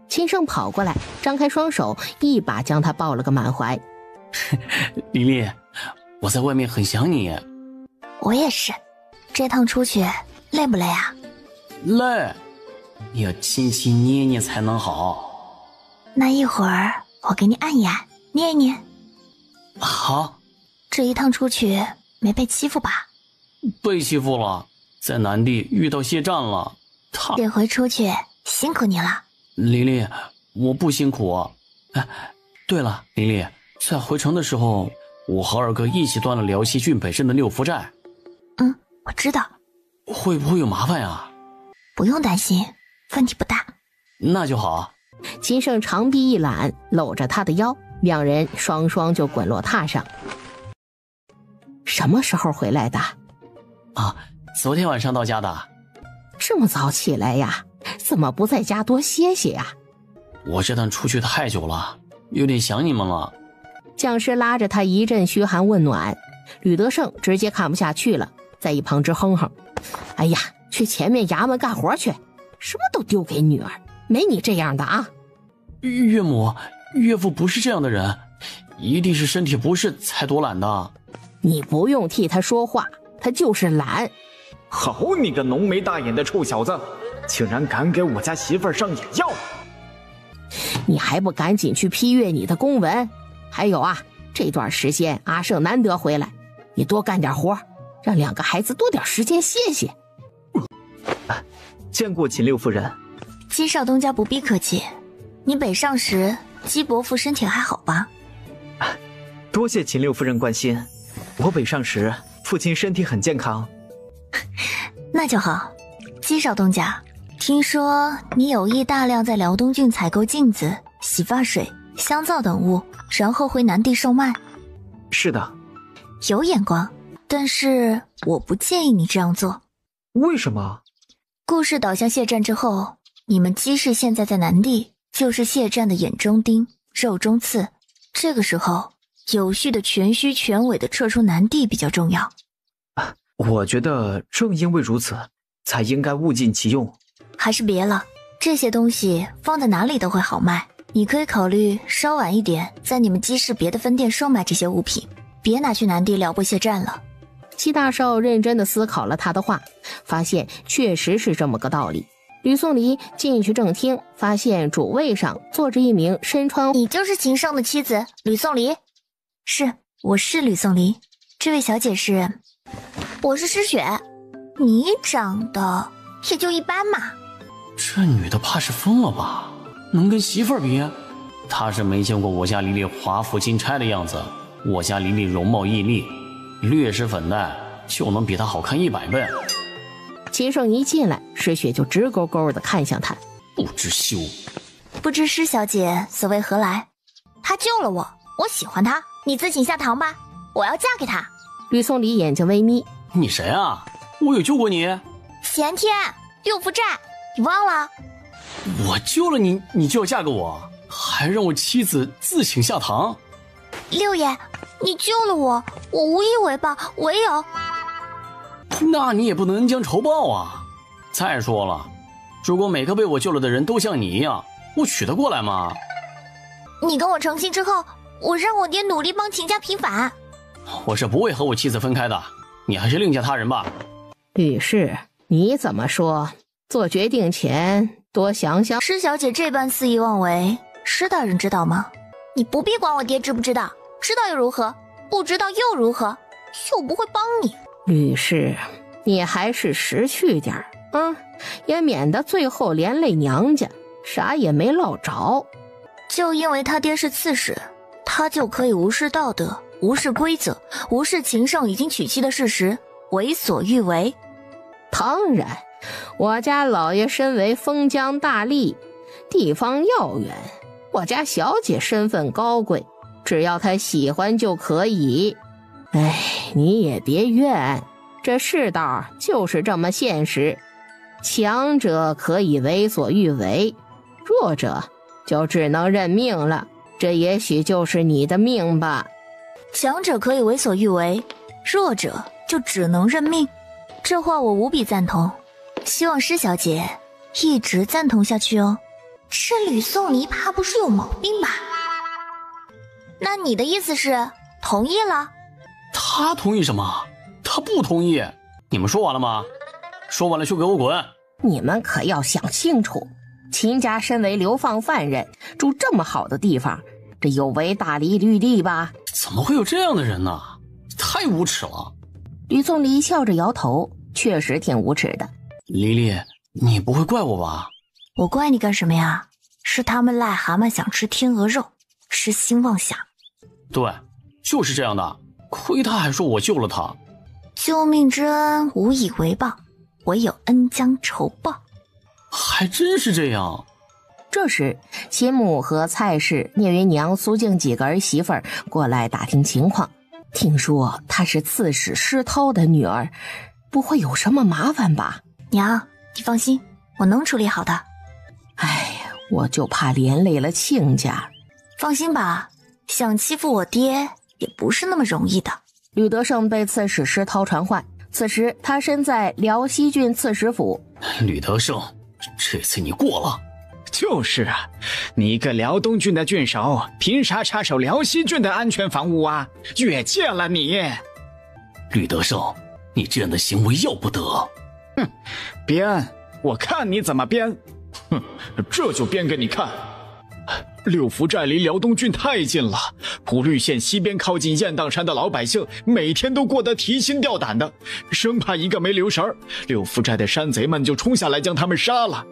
秦胜跑过来，张开双手，一把将他抱了个满怀。黎黎，我在外面很想你。我也是。这趟出去累不累啊？累，要亲亲捏捏才能好。那一会儿我给你按一按，捏一捏。好。这一趟出去没被欺负吧？被欺负了，在南地遇到谢战了。这回出去辛苦你了。黎黎，我不辛苦。哎，对了，黎黎，在回城的时候，我和二哥一起端了辽西郡北镇的六福寨。我知道。会不会有麻烦呀？不用担心，问题不大。那就好。秦胜长臂一揽，搂着他的腰，两人双双就滚落榻上。什么时候回来的？昨天晚上到家的。这么早起来呀？怎么不在家多歇歇呀？我这趟出去太久了，有点想你们了。将士拉着他一阵嘘寒问暖，吕德胜直接看不下去了，在一旁直哼哼：哎呀，去前面衙门干活去，什么都丢给女儿，没你这样的啊。岳母，岳父不是这样的人，一定是身体不适才多懒的。你不用替他说话，他就是懒。好你个浓眉大眼的臭小子，竟然敢给我家媳妇儿上眼药！你还不赶紧去批阅你的公文？还有啊，这段时间阿胜难得回来，你多干点活，让两个孩子多点时间歇歇。见过秦六夫人。姬少东家不必客气。你北上时，姬伯父身体还好吧？多谢秦六夫人关心。我北上时，父亲身体很健康。那就好。姬少东家，听说你有意大量在辽东郡采购镜子、洗发水、香皂等物，然后回南地售卖。是的。有眼光，但是我不建议你这样做。为什么？故事导向谢战之后，你们姬氏现在在南地，就是谢战的眼中钉、肉中刺。这个时候，有序的全虚全伪的撤出南地比较重要。我觉得正因为如此，才应该物尽其用。还是别了，这些东西放在哪里都会好卖。你可以考虑稍晚一点，在你们姬氏别的分店售卖这些物品，别拿去南地撩拨谢战了。戚大少认真地思考了他的话，发现确实是这么个道理。吕颂离进去正厅，发现主位上坐着一名身穿……你就是秦胜的妻子吕颂离？是，我是吕颂离。这位小姐是？我是诗雪。你长得也就一般嘛。这女的怕是疯了吧？能跟媳妇儿比？她是没见过我家黎黎华服金钗的样子。我家黎黎容貌屹立，略施粉黛就能比她好看100倍。秦胜一进来，诗雪就直勾勾地看向他，不知羞。不知诗小姐所谓何来？她救了我，我喜欢她，你自请下堂吧，我要嫁给她。吕颂离眼睛微眯，你谁啊？我有救过你？前天六福寨，你忘了？我救了你，你就要嫁给我，还让我妻子自请下堂？六爷，你救了我，我无以为报，唯有……那你也不能恩将仇报啊！再说了，如果每个被我救了的人都像你一样，我娶得过来吗？你跟我成亲之后，我让我爹努力帮秦家平反。我是不会和我妻子分开的，你还是另嫁他人吧。吕氏，你怎么说？做决定前多想想。施小姐这般肆意妄为，施大人知道吗？你不必管我爹知不知道，知道又如何？不知道又如何？又不会帮你。吕氏，你还是识趣点也免得最后连累娘家，啥也没落着。就因为他爹是刺史，他就可以无视道德，无视规则，无视秦胜已经娶妻的事实，为所欲为。当然，我家老爷身为封疆大吏，地方要员，我家小姐身份高贵，只要她喜欢就可以。你也别怨，这世道就是这么现实。强者可以为所欲为，弱者就只能认命了。这也许就是你的命吧。强者可以为所欲为，弱者就只能认命。这话我无比赞同，希望施小姐一直赞同下去哦。这吕宋离怕不是有毛病吧？那你的意思是同意了？他同意什么？他不同意。你们说完了吗？说完了就给我滚！你们可要想清楚，秦家身为流放犯人，住这么好的地方，这有违大理律例吧？怎么会有这样的人呢？太无耻了！吕宋离笑着摇头，确实挺无耻的。黎黎，你不会怪我吧？我怪你干什么呀？是他们癞蛤蟆想吃天鹅肉，痴心妄想。对，就是这样的。亏他还说我救了他。救命之恩无以为报，唯有恩将仇报。还真是这样。这时，秦母和蔡氏、聂云娘、苏静几个儿媳妇儿过来打听情况。听说她是刺史施涛的女儿，不会有什么麻烦吧？娘，你放心，我能处理好的。哎，我就怕连累了亲家。放心吧，想欺负我爹也不是那么容易的。吕德胜被刺史施涛传唤，此时他身在辽西郡刺史府。吕德胜，这次你过了。就是啊，你一个辽东郡的郡守，凭啥插手辽西郡的安全防务啊？越界了你！吕德胜，你这样的行为要不得。哼，编，我看你怎么编。哼，这就编给你看。六福寨离辽东郡太近了，普律县西边靠近雁荡山的老百姓每天都过得提心吊胆的，生怕一个没留神儿，六福寨的山贼们就冲下来将他们杀了。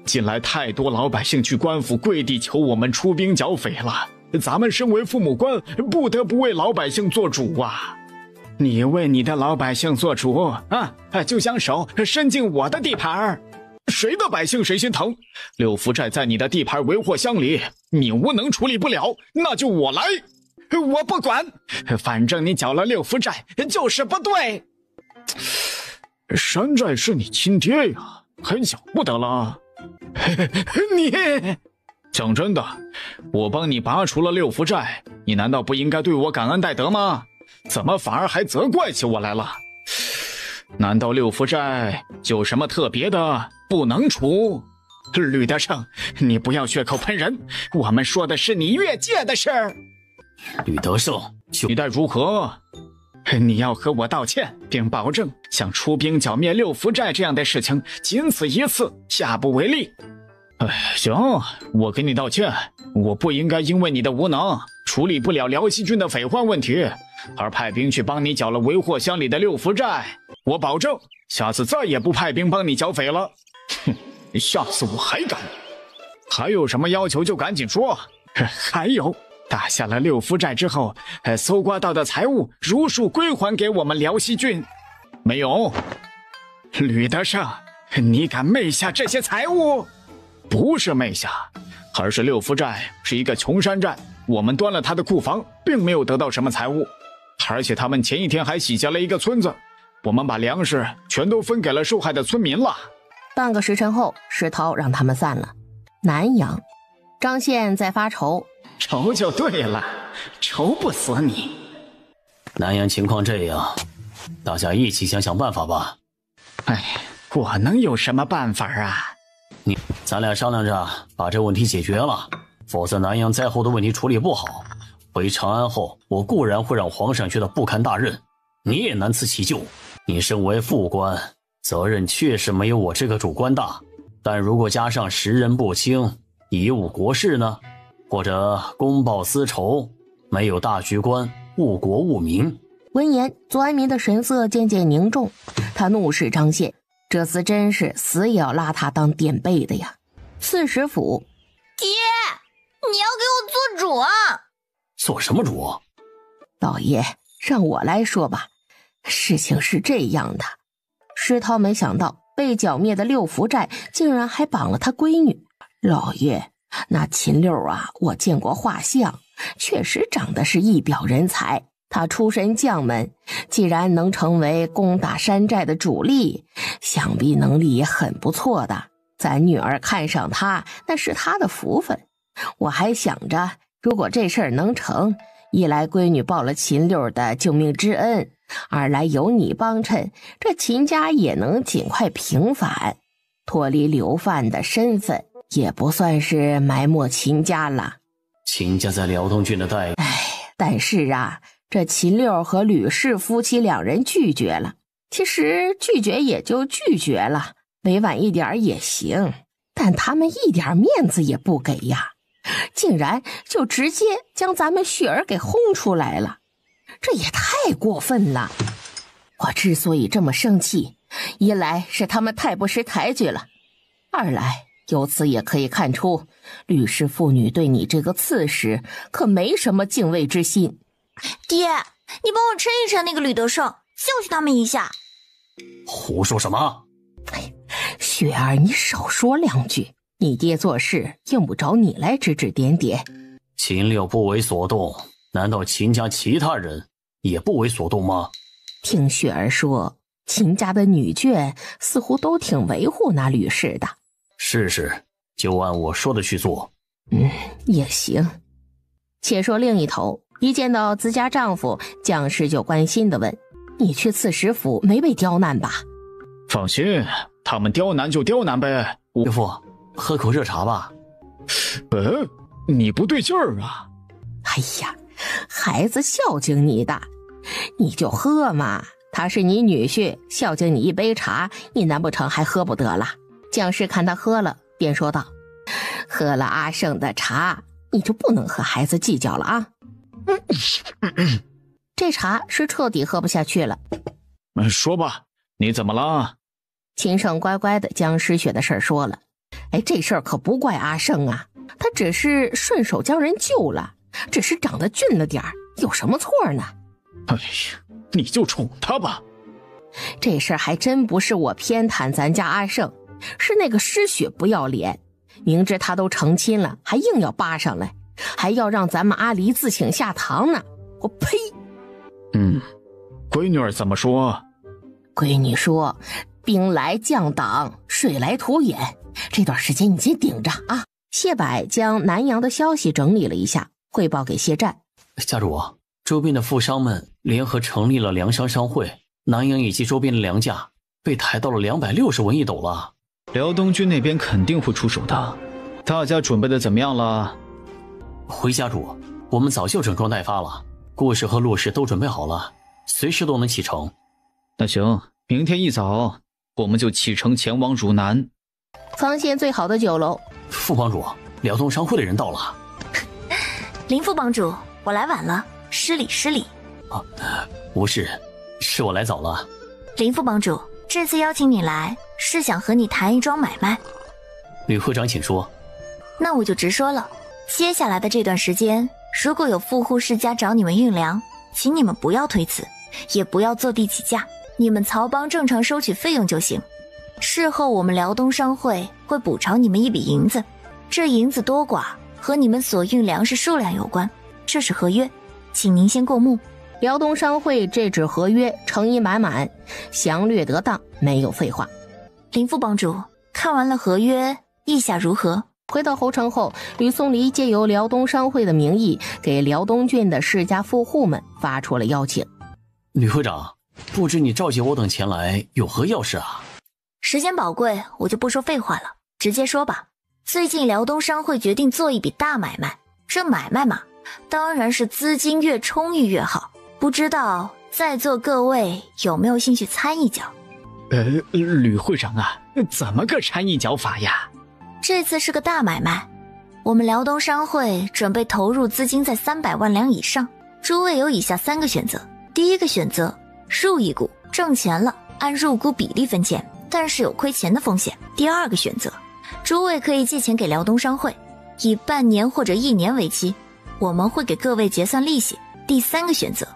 近来太多老百姓去官府跪地求我们出兵剿匪了，咱们身为父母官，不得不为老百姓做主啊。你为你的老百姓做主啊，就将手伸进我的地盘。谁的百姓谁心疼？六福寨在你的地盘为祸乡里，你无能处理不了，那就我来。我不管，反正你剿了六福寨就是不对。山寨是你亲爹呀，很小不得了。你讲真的，我帮你拔除了六福寨，你难道不应该对我感恩戴德吗？怎么反而还责怪起我来了？难道六福寨有什么特别的不能除？吕德胜，你不要血口喷人，我们说的是你越界的事儿。吕德胜，你待如何？你要和我道歉，并保证像出兵剿灭六福寨这样的事情仅此一次，下不为例。行，我给你道歉，我不应该因为你的无能，处理不了辽西郡的匪患问题，而派兵去帮你剿了为祸乡里的六福寨。我保证，下次再也不派兵帮你剿匪了。哼，下次我还敢！还有什么要求就赶紧说。还有，打下了六福寨之后，搜刮到的财物如数归还给我们辽西郡。没有。吕德胜，你敢昧下这些财物？不是昧下，而是六福寨是一个穷山寨，我们端了他的库房，并没有得到什么财物，而且他们前一天还洗劫了一个村子，我们把粮食全都分给了受害的村民了。半个时辰后，石涛让他们散了。南阳，张宪在发愁。愁就对了，愁不死你。南阳情况这样，大家一起想想办法吧。我能有什么办法啊？咱俩商量着把这问题解决了，否则南阳灾后的问题处理不好，回长安后，我固然会让皇上觉得不堪大任，你也难辞其咎。你身为副官，责任确实没有我这个主官大，但如果加上识人不清、贻误国事呢？或者公报私仇，没有大局观，误国误民。闻言，左安民的神色渐渐凝重，他怒视张宪，这厮真是死也要拉他当垫背的呀。刺史府，爹，你要给我做主啊！做什么主？老爷，让我来说吧。事情是这样的，施涛没想到被剿灭的六福寨竟然还绑了他闺女。老爷，那秦六啊，我见过画像，确实长得是一表人才。他出身将门，既然能成为攻打山寨的主力，想必能力也很不错的。咱女儿看上他，那是他的福分。我还想着，如果这事儿能成，一来闺女报了秦六的救命之恩，二来有你帮衬，这秦家也能尽快平反，脱离流犯的身份，也不算是埋没秦家了。秦家在辽东郡的待遇，但是啊，这秦六和吕氏夫妻两人拒绝了。其实拒绝也就拒绝了，委婉一点也行，但他们一点面子也不给呀，竟然就直接将咱们雪儿给轰出来了，这也太过分了。我之所以这么生气，一来是他们太不识抬举了，二来由此也可以看出，吕氏父女对你这个刺史可没什么敬畏之心。爹，你帮我抻一抻那个吕德胜，教训他们一下。胡说什么？雪儿，你少说两句，你爹做事用不着你来指指点点。秦六不为所动，难道秦家其他人也不为所动吗？听雪儿说，秦家的女眷似乎都挺维护那吕氏的。是，就按我说的去做。也行。且说另一头，一见到自家丈夫，蒋氏就关心地问：你去刺史府没被刁难吧？放心，他们刁难就刁难呗。岳父，喝口热茶吧。你不对劲儿啊。哎呀，孩子孝敬你的，你就喝嘛，他是你女婿，孝敬你一杯茶，你难不成还喝不得了？蒋氏看他喝了，便说道：喝了阿胜的茶，你就不能和孩子计较了啊。这茶是彻底喝不下去了。说吧，你怎么了？秦胜乖乖的将失血的事儿说了。这事儿可不怪阿胜啊，他只是顺手将人救了，只是长得俊了点儿，有什么错呢？哎呀，你就宠他吧。这事儿还真不是我偏袒咱家阿胜，是那个失血不要脸，明知他都成亲了，还硬要扒上来，还要让咱们阿离自请下堂呢。我呸！闺女儿怎么说？闺女说，兵来将挡，水来土掩，这段时间你先顶着啊。谢柏将南阳的消息整理了一下，汇报给谢战。家主，周边的富商们联合成立了粮商商会，南阳以及周边的粮价被抬到了260文一斗了。辽东军那边肯定会出手的，大家准备的怎么样了？回家主，我们早就整装待发了，顾氏和陆氏都准备好了，随时都能启程。那行，明天一早我们就启程前往汝南。苍县最好的酒楼。副帮主，辽东商会的人到了。林副帮主，我来晚了，失礼。无事，是我来早了。林副帮主，这次邀请你来，是想和你谈一桩买卖。吕会长请说。那我就直说了，接下来的这段时间，如果有富户世家找你们运粮，请你们不要推辞，也不要坐地起价，你们曹帮正常收取费用就行。事后我们辽东商会会补偿你们一笔银子，这银子多寡和你们所运粮食数量有关，这是合约，请您先过目。辽东商会这纸合约诚意满满，详略得当，没有废话。林副帮主，看完了合约，意下如何？回到侯城后，吕松离借由辽东商会的名义，给辽东郡的世家富户们发出了邀请。吕会长，不知你召集我等前来有何要事啊？时间宝贵，我就不说废话了，直接说吧。最近辽东商会决定做一笔大买卖，这买卖嘛，当然是资金越充裕越好。不知道在座各位有没有兴趣参一脚？吕会长啊，怎么个掺一脚法呀？这次是个大买卖，我们辽东商会准备投入资金在300万两以上。诸位有以下3个选择：第一个选择，入一股，挣钱了按入股比例分钱，但是有亏钱的风险。第二个选择，诸位可以借钱给辽东商会，以半年或者1年为期，我们会给各位结算利息。第三个选择，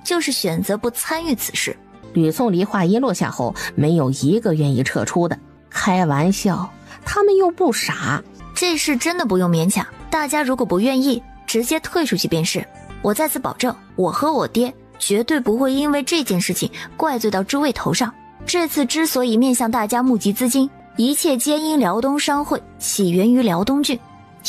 就是选择不参与此事。吕宋离话音落下后，没有一个愿意撤出的。开玩笑，他们又不傻，这事真的不用勉强，大家如果不愿意，直接退出去便是。我再次保证，我和我爹绝对不会因为这件事情怪罪到诸位头上。这次之所以面向大家募集资金，一切皆因辽东商会起源于辽东郡，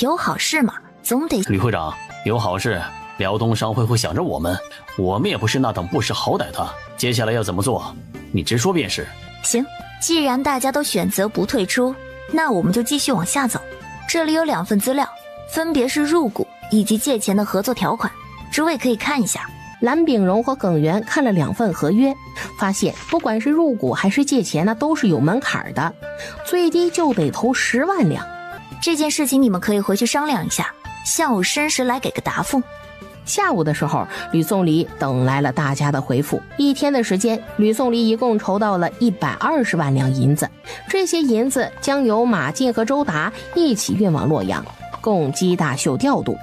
有好事嘛，总得……吕会长，有好事，辽东商会会想着我们也不是那等不识好歹的。接下来要怎么做，你直说便是。行，既然大家都选择不退出，那我们就继续往下走。这里有2份资料，分别是入股以及借钱的合作条款，诸位可以看一下。蓝炳荣和耿元看了2份合约，发现不管是入股还是借钱，那都是有门槛的，最低就得投10万两。这件事情你们可以回去商量一下，下午申时来给个答复。下午的时候，吕颂离等来了大家的回复。1天的时间，吕颂离一共筹到了120万两银子，这些银子将由马进和周达一起运往洛阳，供姬大秀调度。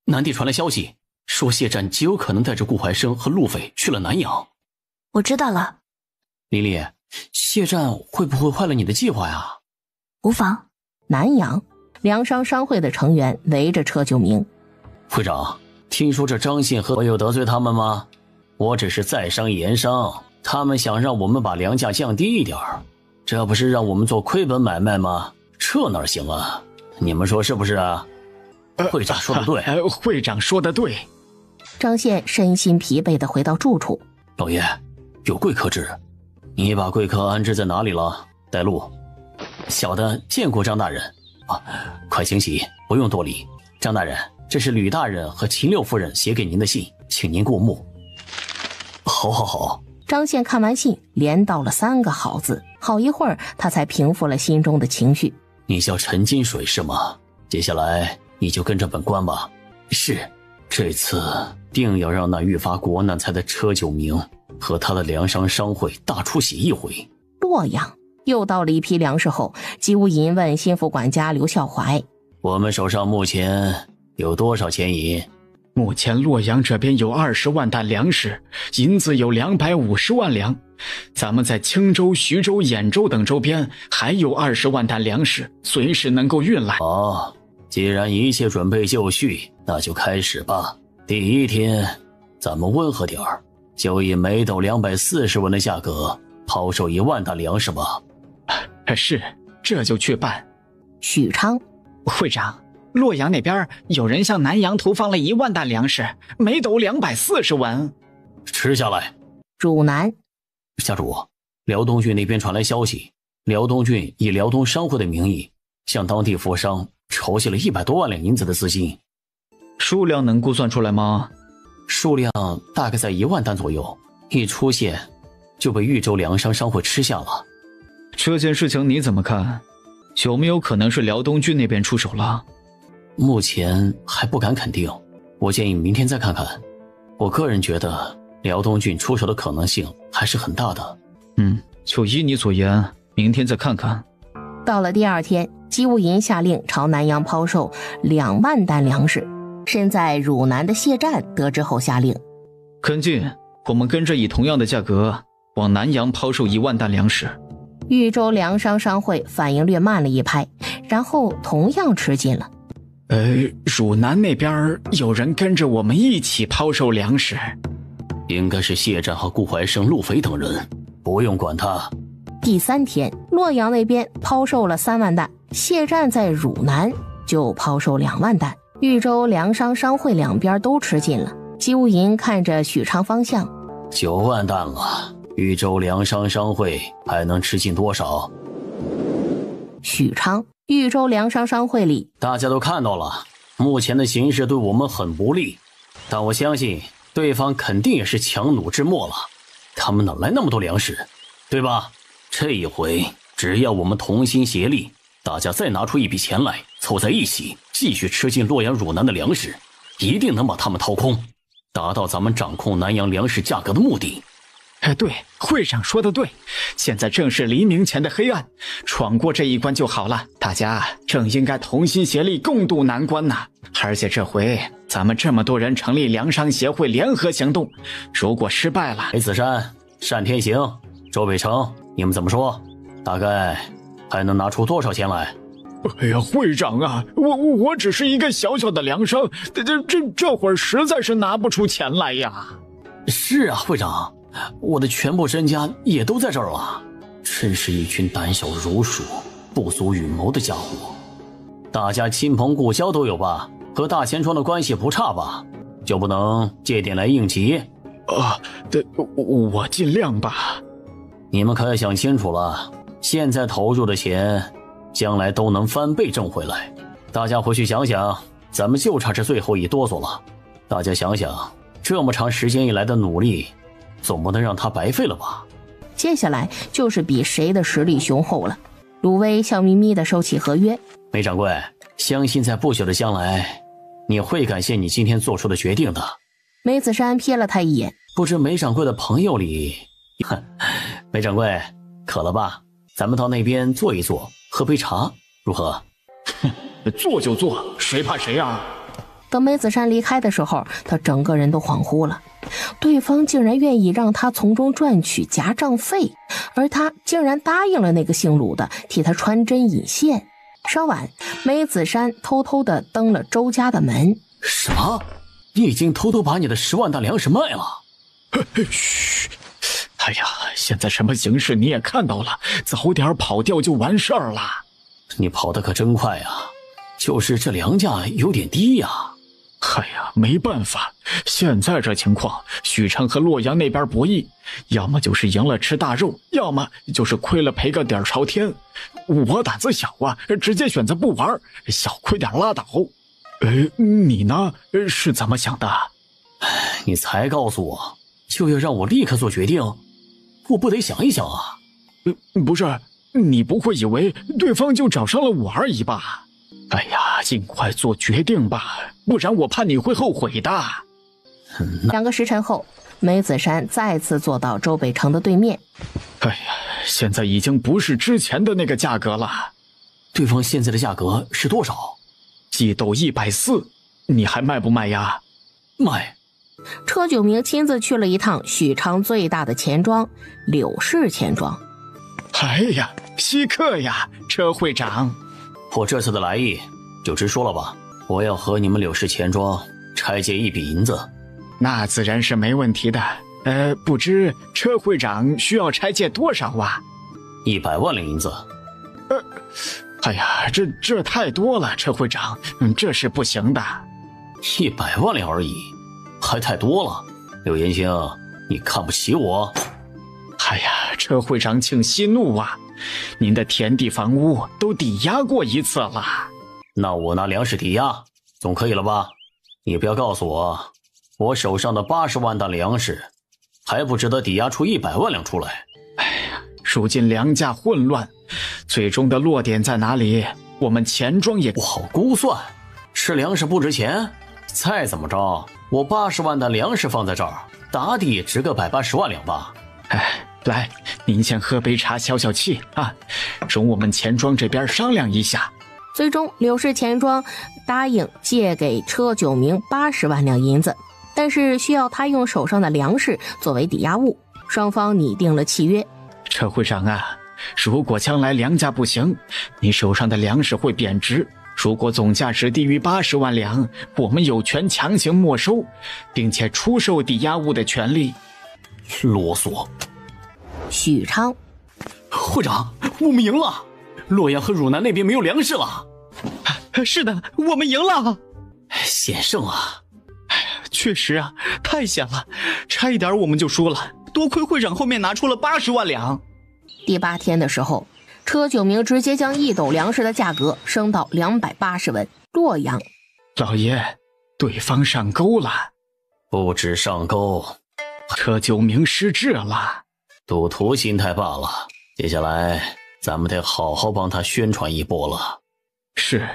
南地传来消息，说谢战极有可能带着顾怀生和路匪去了南阳。我知道了。琳琳，谢战会不会坏了你的计划呀？无妨。南阳，粮商商会的成员围着车九明。会长，听说这张信和我有得罪他们吗？我只是在商言商，他们想让我们把粮价降低一点，这不是让我们做亏本买卖吗？这哪行啊？你们说是不是啊？会长说的对。会长说的对。张宪身心疲惫地回到住处。老爷，有贵客至，你把贵客安置在哪里了？带路。小的见过张大人。快请起，不用多礼。张大人，这是吕大人和秦六夫人写给您的信，请您过目。好。张宪看完信，连道了3个好字。好一会儿，他才平复了心中的情绪。你叫陈金水是吗？接下来你就跟着本官吧。是，这次定要让那愈发国难财的车九明和他的粮商商会大出血一回。洛阳又到了一批粮食后，姬无银问心腹管家刘孝怀：我们手上目前有多少钱银？目前洛阳这边有20万担粮食，银子有250万两。咱们在青州、徐州、兖州等周边还有20万担粮食，随时能够运来。既然一切准备就绪，那就开始吧。第1天，咱们温和点儿，就以每斗240文的价格抛售1万担粮食吧。是，这就去办。许昌，会长，洛阳那边有人向南阳投放了1万担粮食，每斗240文。吃下来。汝南，家主，辽东郡那边传来消息，辽东郡以辽东商会的名义向当地富商筹集了100多万两银子的资金。数量能估算出来吗？数量大概在1万担左右，一出现就被豫州粮商商会吃下了。这件事情你怎么看？有没有可能是辽东郡那边出手了？目前还不敢肯定，我建议明天再看看。我个人觉得辽东郡出手的可能性还是很大的。就依你所言，明天再看看。到了第2天，姬无银下令朝南阳抛售2万担粮食。身在汝南的谢战得知后下令：跟进，我们跟着以同样的价格往南阳抛售1万担粮食。豫州粮商商会反应略慢了一拍，然后同样吃进了。汝南那边有人跟着我们一起抛售粮食，应该是谢战和顾怀生、陆肥等人，不用管他。第3天，洛阳那边抛售了3万担，谢战在汝南就抛售2万担。豫州粮商商会两边都吃进了。姬无银看着许昌方向，9万担了，豫州粮商商会还能吃进多少？许昌，豫州粮商商会里，大家都看到了，目前的形势对我们很不利，但我相信对方肯定也是强弩之末了，他们哪来那么多粮食，对吧？这一回只要我们同心协力，大家再拿出一笔钱来，凑在一起继续吃进洛阳汝南的粮食，一定能把他们掏空，达到咱们掌控南阳粮食价格的目的。对，会长说的对，现在正是黎明前的黑暗，闯过这一关就好了，大家正应该同心协力共度难关呢。而且这回咱们这么多人成立粮商协会联合行动，如果失败了，裴子山、单天行、周北成，你们怎么说？大概还能拿出多少钱来？哎呀，会长啊，我只是一个小小的粮商，这会儿实在是拿不出钱来呀。是啊，会长，我的全部身家也都在这儿了。真是一群胆小如鼠、不足与谋的家伙。大家亲朋故交都有吧？和大钱庄的关系不差吧？就不能借点来应急？对，我尽量吧。你们可要想清楚了，现在投入的钱，将来都能翻倍挣回来。大家回去想想，咱们就差这最后一哆嗦了。大家想想，这么长时间以来的努力，总不能让它白费了吧？接下来就是比谁的实力雄厚了。鲁威笑眯眯地收起合约。梅掌柜，相信在不久的将来，你会感谢你今天做出的决定的。梅子山瞥了他一眼，不知梅掌柜的朋友里，梅掌柜渴了吧？咱们到那边坐一坐，喝杯茶，如何？坐就坐，谁怕谁啊？等梅子山离开的时候，他整个人都恍惚了。对方竟然愿意让他从中赚取夹账费，而他竟然答应了那个姓鲁的替他穿针引线。稍晚，梅子山偷偷地登了周家的门。什么？你已经偷偷把你的10万担粮食卖了？嘘！哎呀，现在什么形势你也看到了，早点跑掉就完事儿了。你跑得可真快啊！就是这粮价有点低呀。哎呀，没办法，现在这情况，许昌和洛阳那边博弈，要么就是赢了吃大肉，要么就是亏了赔个底儿朝天。我胆子小啊，直接选择不玩，小亏点拉倒。你呢？是怎么想的？你才告诉我，就要让我立刻做决定，我不得想一想啊？不是，你不会以为对方就找上了我而已吧？哎呀，尽快做决定吧，不然我怕你会后悔的。2个时辰后，梅子山再次坐到周北城的对面。哎呀，现在已经不是之前的那个价格了。对方现在的价格是多少？季斗140，你还卖不卖呀？卖。车九明亲自去了一趟许昌最大的钱庄柳氏钱庄。哎呀，稀客呀，车会长。我这次的来意就直说了吧，我要和你们柳氏钱庄拆借1笔银子。那自然是没问题的。不知车会长需要拆借多少啊？100万两银子。哎呀，这太多了，车会长，这是不行的。100万两而已，还太多了。柳延青，你看不起我？哎呀，车会长请息怒啊，您的田地房屋都抵押过一次了。那我拿粮食抵押总可以了吧？你不要告诉我，我手上的80万担粮食还不值得抵押出100万两出来。哎呀，如今粮价混乱，最终的落点在哪里，我们钱庄也不好估算。是粮食不值钱？再怎么着，我80万担粮食放在这儿，打底也值个180万两吧。来，您先喝杯茶消消气啊，容我们钱庄这边商量一下。最终，柳氏钱庄答应借给车九明80万两银子，但是需要他用手上的粮食作为抵押物。双方拟定了契约。车会长啊，如果将来粮价不行，你手上的粮食会贬值。如果总价值低于80万两，我们有权强行没收，并且出售抵押物的权利。啰嗦。许昌，会长，我们赢了！洛阳和汝南那边没有粮食了。是的，我们赢了！险胜啊！确实啊，太险了，差一点我们就输了。多亏会长后面拿出了80万两。第8天的时候，车九明直接将1斗粮食的价格升到280文。洛阳，老爷，对方上钩了。不止上钩，车九明失智了。赌徒心态罢了，接下来咱们得好好帮他宣传一波了。是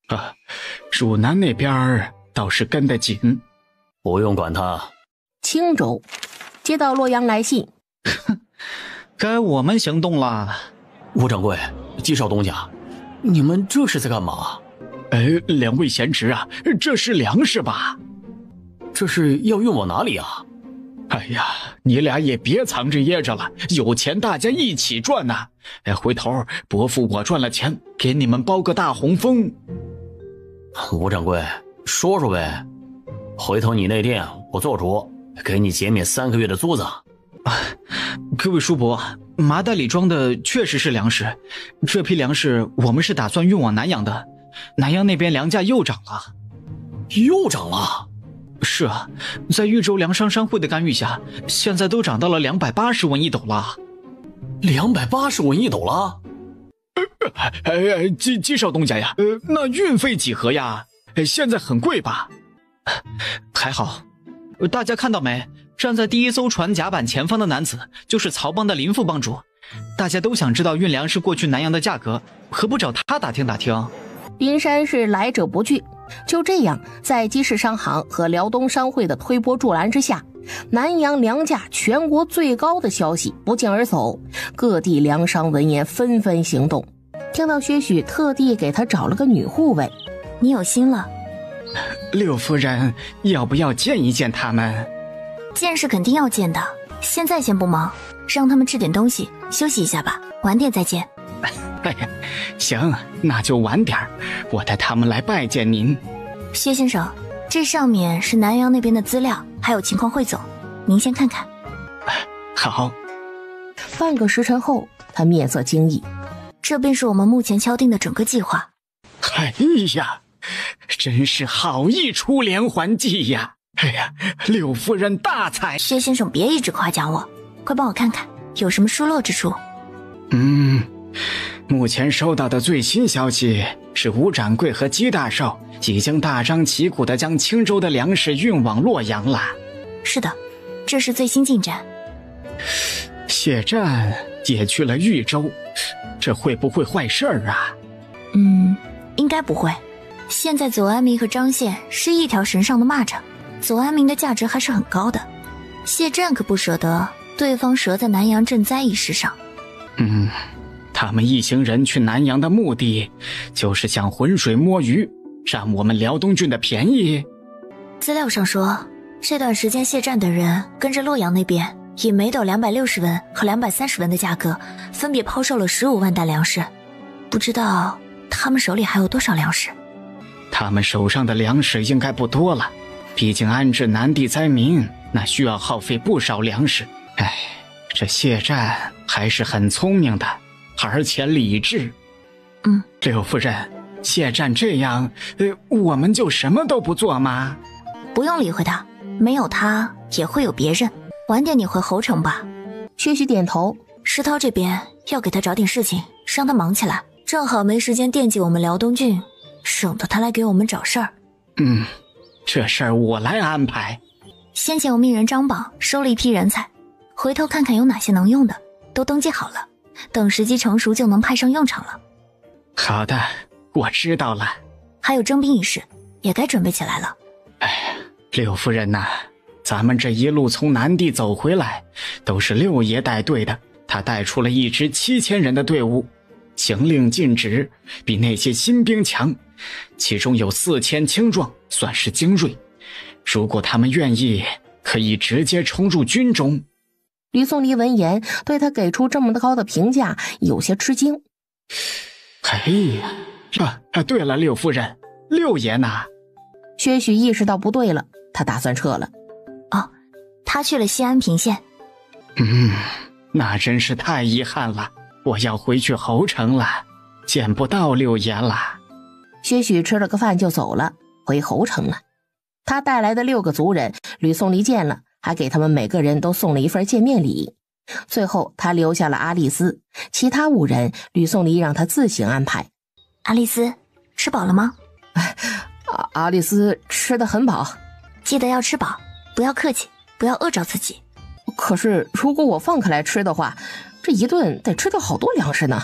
啊，汝南那边倒是跟得紧。不用管他。青州，接到洛阳来信，该我们行动了。吴掌柜，季少东家，你们这是在干嘛？两位贤侄啊，这是粮食吧？这是要运往哪里啊？哎呀，你俩也别藏着掖着了，有钱大家一起赚呐！回头伯父我赚了钱，给你们包个大红封。吴掌柜，说说呗，回头你那店我做主，给你减免3个月的租子。各位叔伯，麻袋里装的确实是粮食，这批粮食我们是打算运往南阳的，南阳那边粮价又涨了。又涨了？是啊，在豫州粮商商会的干预下，现在都涨到了280文一斗了。280文一斗了？姬少东家呀，那运费几何呀？现在很贵吧？还好，大家看到没？站在第一艘船甲板前方的男子就是曹帮的林副帮主，大家都想知道运粮食过去南阳的价格，何不找他打听打听？林山是来者不拒。就这样，在姬氏商行和辽东商会的推波助澜之下，南阳粮价全国最高的消息不胫而走，各地粮商闻言纷纷行动。听到薛许特地给他找了个女护卫，你有心了。六夫人，要不要见一见他们？见是肯定要见的，现在先不忙，让他们吃点东西，休息一下吧，晚点再见。哎呀，行，那就晚点，我带他们来拜见您。薛先生，这上面是南阳那边的资料，还有情况汇总，您先看看。好。半个时辰后，他面色惊异，这便是我们目前敲定的整个计划。哎呀，真是好一出连环计呀！哎呀，六夫人大才！薛先生别一直夸奖我，快帮我看看有什么疏漏之处。目前收到的最新消息是吴掌柜和姬大少已经大张旗鼓地将青州的粮食运往洛阳了。是的，这是最新进展。谢湛也去了豫州，这会不会坏事儿啊？应该不会。现在左安民和张宪是一条绳上的蚂蚱，左安民的价值还是很高的。谢湛可不舍得对方折在南阳赈灾一事上。他们一行人去南阳的目的就是想浑水摸鱼，占我们辽东郡的便宜。资料上说，这段时间谢湛等人跟着洛阳那边以每斗260文和230文的价格分别抛售了15万担粮食，不知道他们手里还有多少粮食。他们手上的粮食应该不多了，毕竟安置南地灾民那需要耗费不少粮食。这谢湛还是很聪明的，而且理智。六夫人，谢湛这样，我们就什么都不做吗？不用理会他，没有他也会有别人。晚点你回侯城吧。薛许点头。石涛这边要给他找点事情，让他忙起来，正好没时间惦记我们辽东郡，省得他来给我们找事儿。这事儿我来安排。先前我命人张榜收了一批人才，回头看看有哪些能用的，都登记好了，等时机成熟就能派上用场了。好的，我知道了。还有征兵一事也该准备起来了。六夫人呐，咱们这一路从南地走回来，都是六爷带队的，他带出了一支7000人的队伍，行令尽职，比那些新兵强，其中有4000青壮，算是精锐。如果他们愿意，可以直接冲入军中。吕宋离闻言，对他给出这么高的评价有些吃惊。对了，六夫人，六爷呢？薛许意识到不对了，他打算撤了。他去了西安平县。那真是太遗憾了，我要回去侯城了，见不到六爷了。薛许吃了个饭就走了，回侯城了。他带来的6个族人，吕宋离见了，还给他们每个人都送了一份见面礼。最后他留下了阿丽丝，其他5人吕宋离让他自行安排。阿丽丝，吃饱了吗？阿丽丝吃得很饱。记得要吃饱，不要客气，不要饿着自己。可是如果我放开来吃的话，这一顿得吃掉好多粮食呢。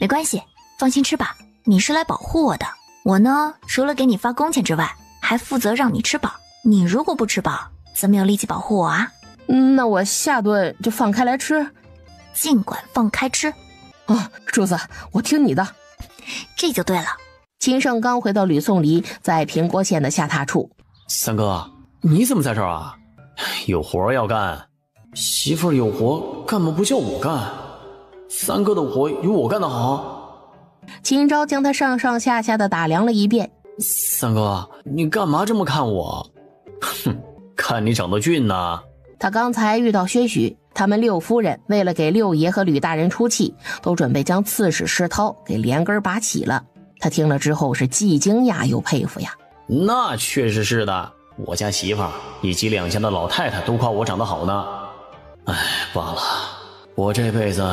没关系，放心吃吧，你是来保护我的。我呢，除了给你发工钱之外，还负责让你吃饱。你如果不吃饱，怎么有力气保护我啊？那我下顿就放开来吃。尽管放开吃。主子，我听你的。这就对了。秦胜刚回到吕宋离在平郭县的下榻处。三哥，你怎么在这儿啊？有活要干。媳妇儿有活，干嘛不叫我干？三哥的活有我干得好。秦昭将他上上下下的打量了一遍。三哥，你干嘛这么看我？看你长得俊呐。他刚才遇到薛许，他们六夫人为了给六爷和吕大人出气，都准备将刺史石涛给连根拔起了。他听了之后是既惊讶又佩服呀。那确实是的，我家媳妇儿以及两家的老太太都夸我长得好呢。哎，罢了，我这辈子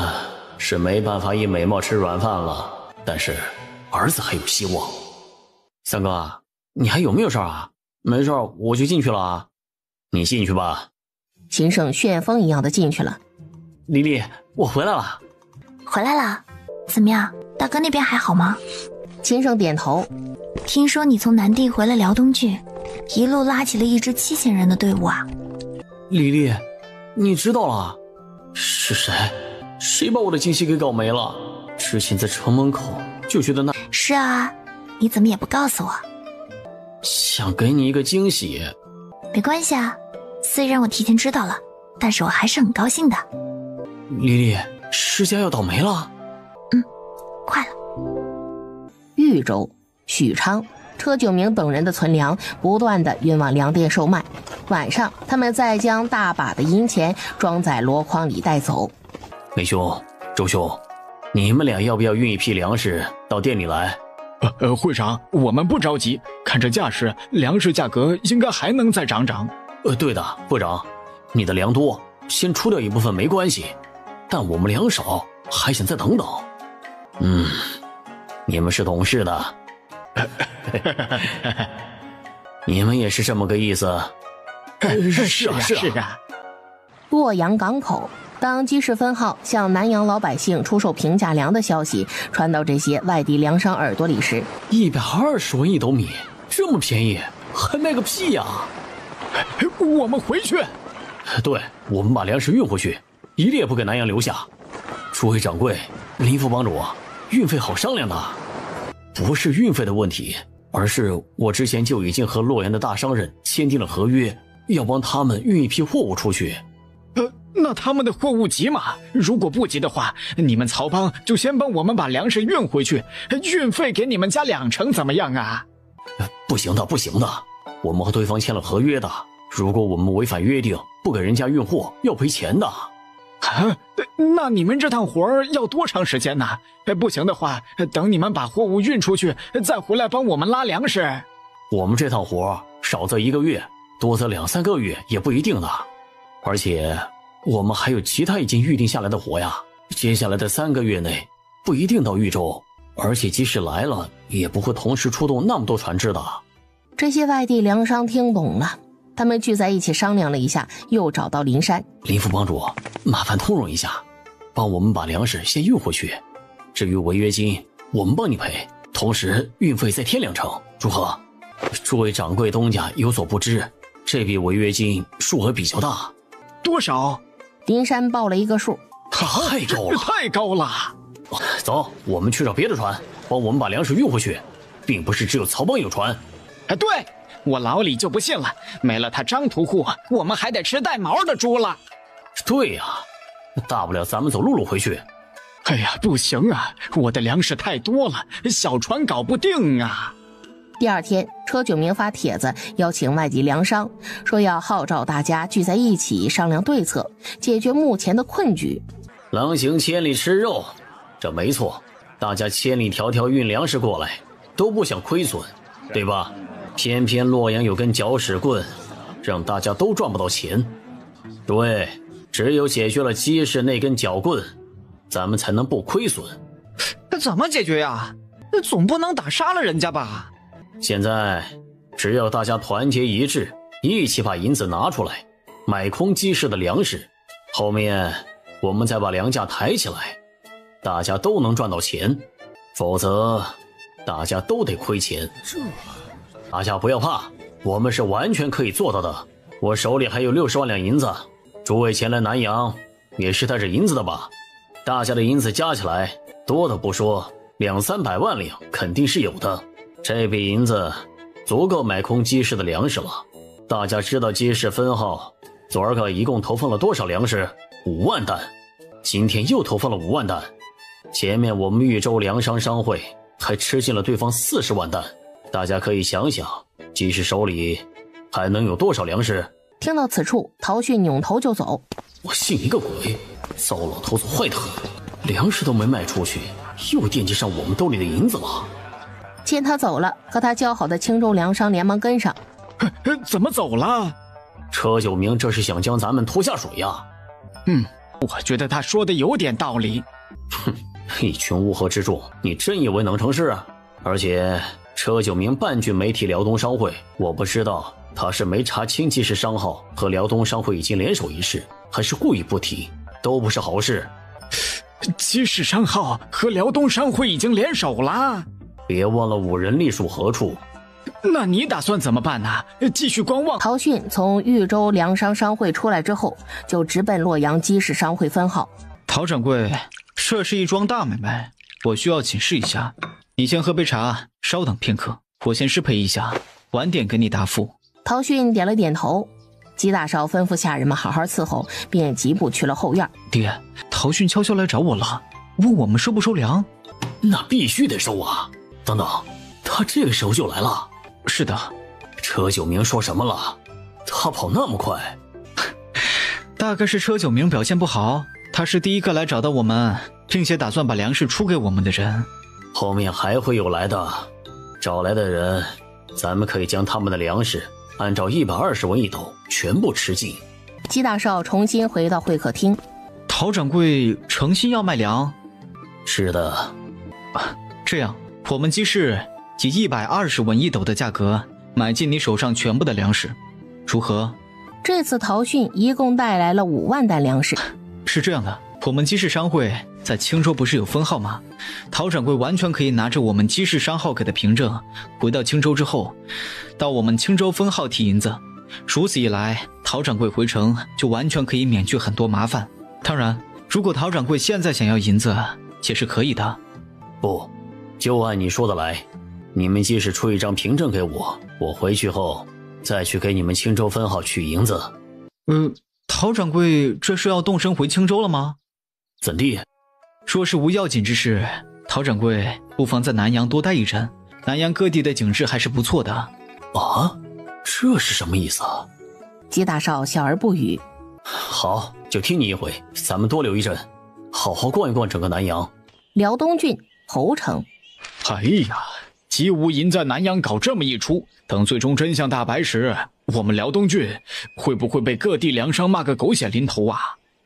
是没办法以美貌吃软饭了，但是儿子还有希望。三哥，你还有没有事啊？没事，我就进去了啊。你进去吧。秦胜旋风一样的进去了。丽丽，我回来了。回来了？怎么样？大哥那边还好吗？秦胜点头。听说你从南地回了辽东郡，一路拉起了一支7000人的队伍啊。丽丽，你知道了？是谁？谁把我的惊喜给搞没了？之前在城门口就觉得那……是啊，你怎么也不告诉我？想给你一个惊喜。没关系啊，虽然我提前知道了，但是我还是很高兴的。丽丽，施家要倒霉了。快了。豫州、许昌、车九明等人的存粮不断的运往粮店售卖，晚上他们再将大把的银钱装在箩筐里带走。梅兄、周兄，你们俩要不要运一批粮食到店里来？会长，我们不着急，看这架势，粮食价格应该还能再涨涨。对的，部长，你的粮多，先出掉一部分没关系，但我们粮少，还想再等等。你们是懂事的。你们也是这么个意思。是啊。洛阳港口，当鸡市分号向南洋老百姓出售平价粮的消息传到这些外地粮商耳朵里时，120文1斗米，这么便宜，还卖个屁呀！我们回去。对，我们把粮食运回去，一粒也不给南阳留下。诸位掌柜，林副帮主，运费好商量的。不是运费的问题，而是我之前就已经和洛阳的大商人签订了合约，要帮他们运一批货物出去。那他们的货物急吗？如果不急的话，你们曹帮就先帮我们把粮食运回去，运费给你们加2成，怎么样啊？不行的，我们和对方签了合约的，如果我们违反约定，不给人家运货，要赔钱的。那你们这趟活要多长时间呢？不行的话，等你们把货物运出去，再回来帮我们拉粮食。我们这趟活少则1个月，多则2-3个月也不一定的。而且我们还有其他已经预定下来的活呀，接下来的3个月内不一定到豫州，而且即使来了，也不会同时出动那么多船只的。这些外地粮商听懂了，他们聚在一起商量了一下，又找到林山。林副帮主，麻烦通融一下，帮我们把粮食先运回去，至于违约金我们帮你赔，同时运费再添2成，如何？诸位掌柜东家有所不知，这笔违约金数额比较大。多少？林山报了一个数。太高了。走，我们去找别的船，帮我们把粮食运回去，并不是只有曹帮有船。对，我老李就不信了，没了他张屠户，我们还得吃带毛的猪了。对呀，大不了咱们走陆路回去。哎呀，不行啊，我的粮食太多了，小船搞不定啊。第二天，车九明发帖子邀请外地粮商，说要号召大家聚在一起商量对策，解决目前的困局。狼行千里吃肉，这没错，大家千里迢迢运粮食过来，都不想亏损，对吧？偏偏洛阳有根搅屎棍，让大家都赚不到钱。对，只有解决了鸡市那根搅棍，咱们才能不亏损。怎么解决呀？总不能打杀了人家吧？现在只要大家团结一致，一起把银子拿出来，买空鸡市的粮食，后面我们再把粮价抬起来，大家都能赚到钱，否则大家都得亏钱。大家不要怕，我们是完全可以做到的。我手里还有60万两银子，诸位前来南阳也是带着银子的吧？大家的银子加起来多的不说，200-300万两肯定是有的。这笔银子足够买空鸡市的粮食了。大家知道鸡市分号昨儿个一共投放了多少粮食？5万担，今天又投放了5万担。前面我们豫州粮商商会还吃进了对方40万担。大家可以想想，鸡市手里还能有多少粮食？听到此处，陶迅扭头就走。我信你个鬼！糟老头子坏得很，粮食都没卖出去，又惦记上我们兜里的银子了。见他走了，和他交好的青州粮商连忙跟上。怎么走了？车九明这是想将咱们拖下水呀！我觉得他说的有点道理。哼，一群乌合之众，你真以为能成事啊？而且车九明半句没提辽东商会，我不知道他是没查清济世商号和辽东商会已经联手一事，还是故意不提，都不是好事。济世商号和辽东商会已经联手了，别忘了五人隶属何处。那你打算怎么办呢？继续观望？陶迅从豫州粮商商会出来之后，就直奔洛阳济世商会分号。陶掌柜，这是一桩大买卖，我需要请示一下。你先喝杯茶，稍等片刻，我先失陪一下，晚点给你答复。陶迅点了点头，姬大少吩咐下人们好好伺候，便疾步去了后院。爹，陶迅悄悄来找我了，问我们收不收粮。那必须得收啊！等等，他这个时候就来了？是的。车九明说什么了？他跑那么快？大概是车九明表现不好，他是第一个来找到我们，并且打算把粮食出给我们的人。后面还会有来的，找来的人，咱们可以将他们的粮食按照120文一斗全部吃尽。姬大少重新回到会客厅。陶掌柜诚心要卖粮？是的。这样，我们济世以120文一斗的价格买进你手上全部的粮食，如何？这次陶迅一共带来了5万担粮食。是这样的，我们济世商会在青州不是有分号吗？陶掌柜完全可以拿着我们济世商号给的凭证，回到青州之后，到我们青州分号提银子。如此一来，陶掌柜回城就完全可以免去很多麻烦。当然，如果陶掌柜现在想要银子，也是可以的。不，就按你说的来。你们即使出一张凭证给我，我回去后再去给你们青州分号取银子。陶掌柜这是要动身回青州了吗？怎地？若是无要紧之事，陶掌柜不妨在南阳多待一阵，南阳各地的景致还是不错的。啊？这是什么意思啊？姬大少笑而不语。好，就听你一回，咱们多留一阵，好好逛一逛整个南阳。辽东郡侯城。哎呀，姬无银在南阳搞这么一出，等最终真相大白时，我们辽东郡会不会被各地粮商骂个狗血淋头啊？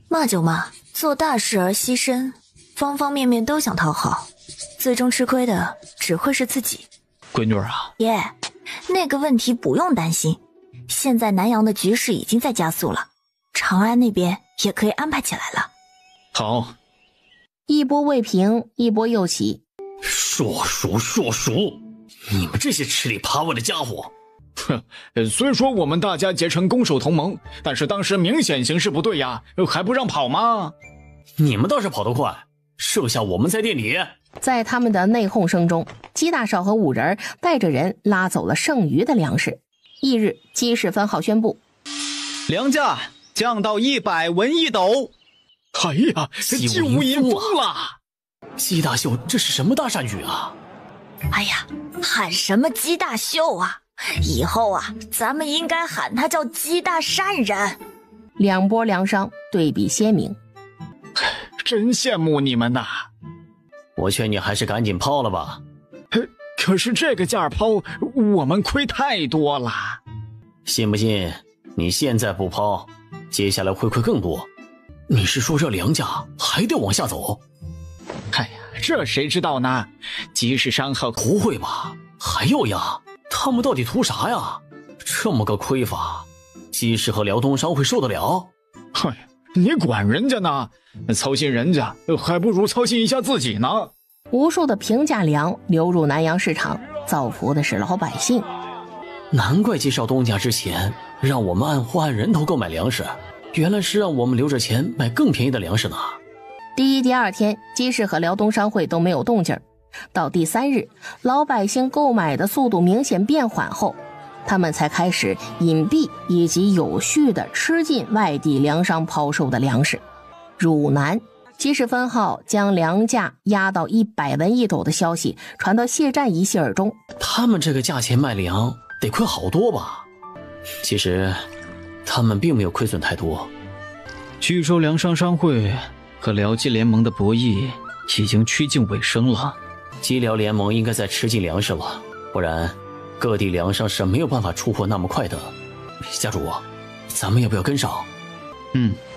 骂就骂，做大事而牺牲，方方面面都想讨好，最终吃亏的只会是自己。闺女啊，爷，那个问题不用担心，现在南阳的局势已经在加速了，长安那边也可以安排起来了。好。一波未平，一波又起。硕鼠，你们这些吃里扒外的家伙！哼，虽说我们大家结成攻守同盟，但是当时明显形势不对呀，还不让跑吗？你们倒是跑得快，剩下我们在店里。在他们的内讧声中，姬大少和5人带着人拉走了剩余的粮食。翌日，济世分号宣布，粮价降到100文一斗。哎呀，姬无银疯了！姬大秀，这是什么大善语啊？哎呀，喊什么姬大秀啊？以后啊，咱们应该喊他叫姬大善人。2波粮商对比鲜明。真羡慕你们呐！我劝你还是赶紧抛了吧。可是这个价抛，我们亏太多了。信不信你现在不抛，接下来会亏更多？你是说这粮价还得往下走？哎呀，这谁知道呢？济世商号不会吧？还要压？他们到底图啥呀？这么个亏法，济世和辽东商会受得了？哎，你管人家呢？操心人家，还不如操心一下自己呢。无数的平价粮流入南阳市场，造福的是老百姓。难怪介绍东家之前让我们按货按人头购买粮食，原来是让我们留着钱买更便宜的粮食呢。第一、第二天，济世和辽东商会都没有动静。到第3日，老百姓购买的速度明显变缓后，他们才开始隐蔽以及有序地吃进外地粮商抛售的粮食。汝南济世分号将粮价压到100文一斗的消息传到谢战一系耳中。他们这个价钱卖粮得亏好多吧？其实他们并没有亏损太多。据说梁商商会和辽机联盟的博弈已经趋近尾声了，机辽联盟应该在吃尽粮食了，不然各地粮商是没有办法出货那么快的。家主，咱们要不要跟上？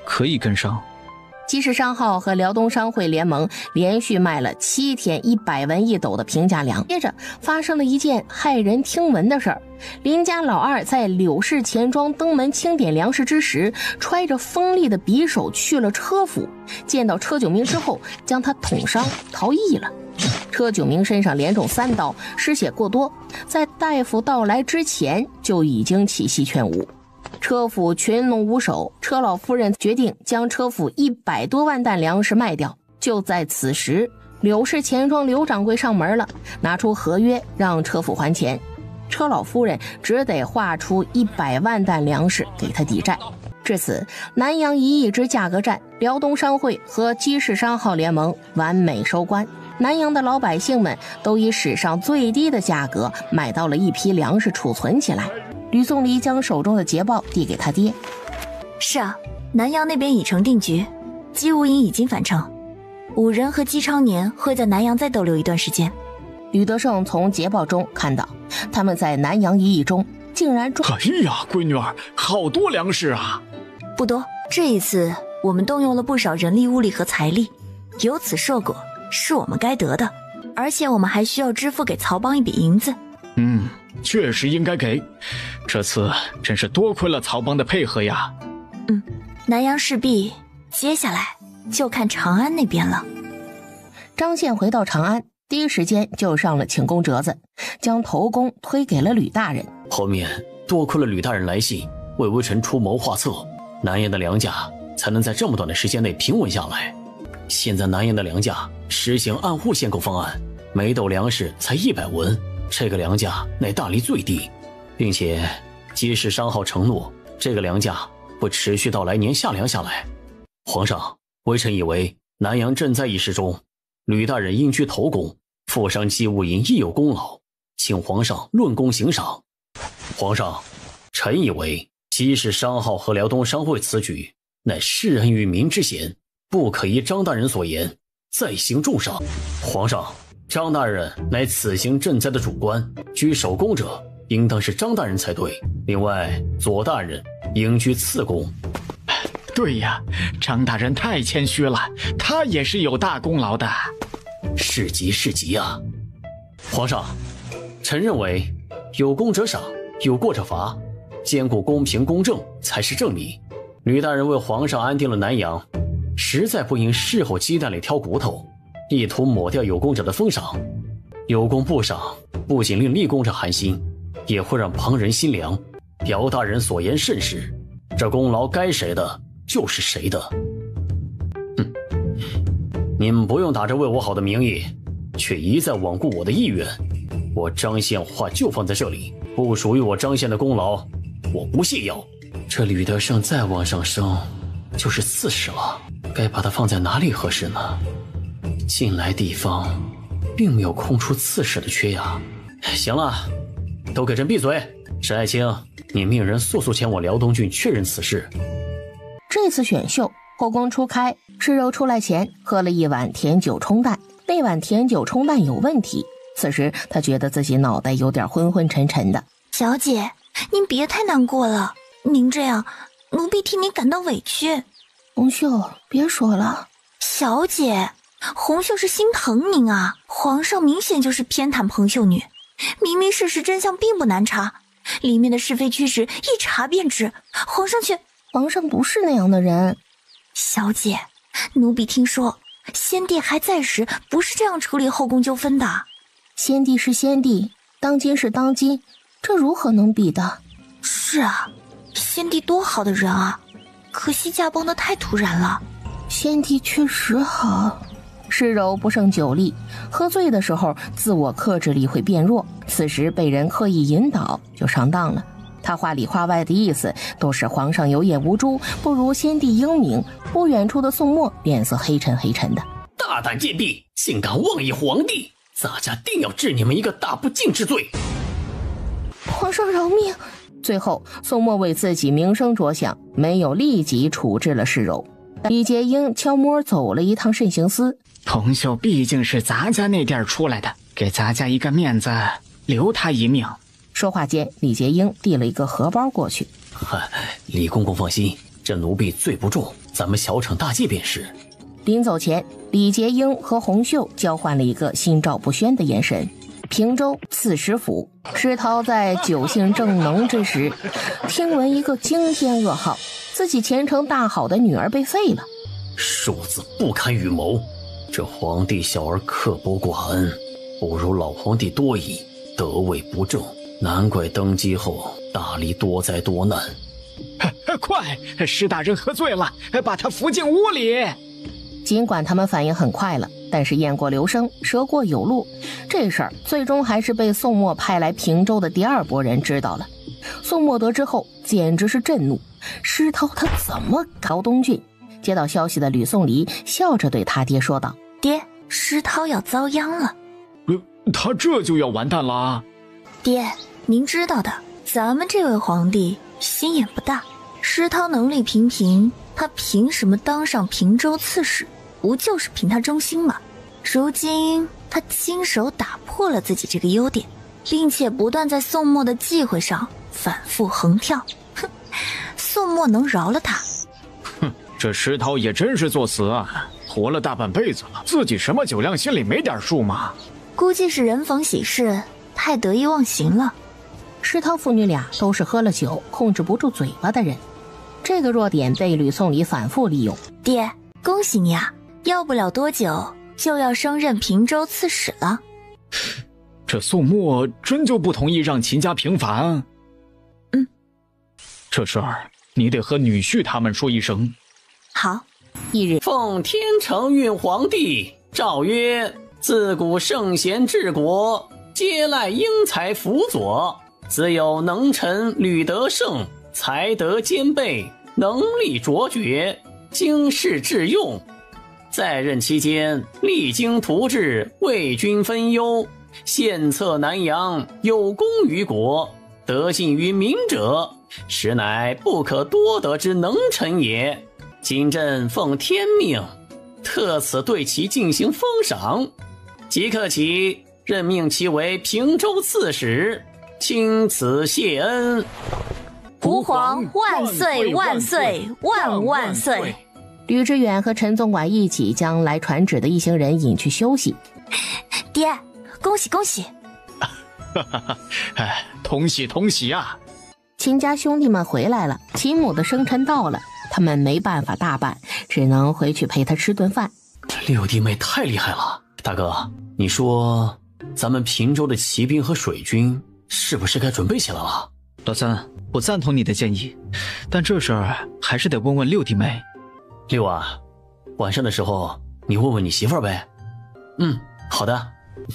可以跟上。机氏商号和辽东商会联盟连续卖了7天100文1斗的平价粮。接着发生了一件骇人听闻的事儿，林家老二在柳氏钱庄登门清点粮食之时，揣着锋利的匕首去了车府，见到车九明之后将他捅伤逃逸了。车九明身上连中3刀，失血过多，在大夫到来之前就已经气息全无。车府群龙无首，车老夫人决定将车府100多万担粮食卖掉。就在此时，柳氏钱庄刘掌柜上门了，拿出合约让车府还钱。车老夫人只得划出100万担粮食给他抵债。至此，南阳一役之价格战，辽东商会和机氏商号联盟完美收官。南阳的老百姓们都以史上最低的价格买到了一批粮食储存起来。吕颂离将手中的捷报递给他爹。是啊，南阳那边已成定局，姬无影已经返程，五人和姬昌年会在南阳再逗留一段时间。吕德胜从捷报中看到，他们在南阳一役中竟然哎呀，闺女儿，好多粮食啊！不多，这一次我们动用了不少人力、物力和财力，有此硕果是我们该得的，而且我们还需要支付给曹帮一笔银子。确实应该给，这次真是多亏了曹帮的配合呀。南阳势必接下来就看长安那边了。张宪回到长安，第一时间就上了请功折子，将头功推给了吕大人。后面多亏了吕大人来信，为微臣出谋划策，南阳的粮价才能在这么短的时间内平稳下来。现在南阳的粮价实行按户限购方案，每斗粮食才100文，这个粮价乃大黎最低，并且机氏商号承诺这个粮价会持续到来年夏粮下来。皇上，微臣以为南阳赈灾一事中，吕大人应居头功，负伤姬无影亦有功劳，请皇上论功行赏。皇上，臣以为机氏商号和辽东商会此举乃施恩于民之嫌，不可依张大人所言再行重赏。皇上，张大人乃此行赈灾的主官，居首功者应当是张大人才对。另外，左大人应居次功。对呀，张大人太谦虚了，他也是有大功劳的。是极啊！皇上，臣认为有功者赏，有过者罚，兼顾公平公正才是正理。吕大人为皇上安定了南阳，实在不应事后鸡蛋里挑骨头，意图抹掉有功者的封赏。有功不赏，不仅令立功者寒心，也会让旁人心凉。姚大人所言甚是，这功劳该谁的就是谁的。你们不用打着为我好的名义，却一再罔顾我的意愿。我张宪话就放在这里，不属于我张宪的功劳，我不屑要。这吕德胜再往上升，就是刺史了，该把他放在哪里合适呢？近来地方并没有空出刺史的缺呀。行了，都给朕闭嘴！沈爱卿，你命人速速前往辽东郡确认此事。这次选秀后宫初开，世柔出来前喝了一碗甜酒冲蛋，那碗甜酒冲蛋有问题。此时他觉得自己脑袋有点昏昏沉沉的。小姐，您别太难过了，您这样奴婢替您感到委屈。红袖，别说了。小姐，红袖是心疼您啊，皇上明显就是偏袒彭秀女，明明事实真相并不难查，里面的是非曲直一查便知，皇上不是那样的人。小姐，奴婢听说先帝还在时不是这样处理后宫纠纷的。先帝是先帝，当今是当今，这如何能比的？是啊，先帝多好的人啊，可惜驾崩的太突然了。先帝确实好。世柔不胜酒力，喝醉的时候自我克制力会变弱，此时被人刻意引导就上当了。他话里话外的意思都是皇上有眼无珠，不如先帝英明。不远处的宋墨脸色黑沉黑沉的。大胆贱婢，竟敢妄议皇帝，咱家定要治你们一个大不敬之罪。皇上饶命！最后，宋墨为自己名声着想，没有立即处置了世柔。李洁英悄摸走了一趟慎刑司。红袖毕竟是咱家那地儿出来的，给咱家一个面子，留他一命。说话间，李洁英递了一个荷包过去。李公公放心，这奴婢罪不重，咱们小惩大戒便是。临走前，李洁英和红袖交换了一个心照不宣的眼神。平州刺史府，石涛在酒兴正浓之时，听闻一个惊天噩耗，自己前程大好的女儿被废了。庶子不堪与谋，这皇帝小儿刻薄寡恩，不如老皇帝多疑，得位不正，难怪登基后大理多灾多难。快，石大人喝醉了，把他扶进屋里。尽管他们反应很快了，但是雁过留声，蛇过有路，这事儿最终还是被宋墨派来平州的第二拨人知道了。宋墨得知后简直是震怒，石涛他怎么搞东郡？接到消息的吕宋黎笑着对他爹说道：爹，石涛要遭殃了。他这就要完蛋了。爹，您知道的，咱们这位皇帝心眼不大，石涛能力平平，他凭什么当上平州刺史？不就是凭他忠心吗？如今他亲手打破了自己这个优点，并且不断在宋墨的忌讳上反复横跳，哼，宋墨能饶了他？哼，这石涛也真是作死啊，活了大半辈子了，自己什么酒量心里没点数吗？估计是人逢喜事太得意忘形了。石涛父女俩都是喝了酒控制不住嘴巴的人，这个弱点被吕宋黎反复利用。爹，恭喜你啊，要不了多久就要升任平州刺史了。这宋墨真就不同意让秦家平反？这事儿你得和女婿他们说一声。好。一日，奉天承运皇帝诏曰：自古圣贤治国，皆赖英才辅佐，自有能臣吕德胜，才德兼备，能力卓绝，经世致用。在任期间，励精图治，为君分忧，献策南阳，有功于国，得信于民者，实乃不可多得之能臣也。今朕奉天命，特此对其进行封赏，即刻起任命其为平州刺史，钦此谢恩。吾皇万岁万岁万万岁！吕知远和陈总管一起将来传旨的一行人引去休息。爹，恭喜恭喜！同喜同喜啊！秦家兄弟们回来了，秦母的生辰到了，他们没办法大办，只能回去陪他吃顿饭。六弟妹太厉害了，大哥，你说咱们平州的骑兵和水军是不是该准备起来了？老三，我赞同你的建议，但这事儿还是得问问六弟妹。六啊，晚上的时候你问问你媳妇儿呗。好的，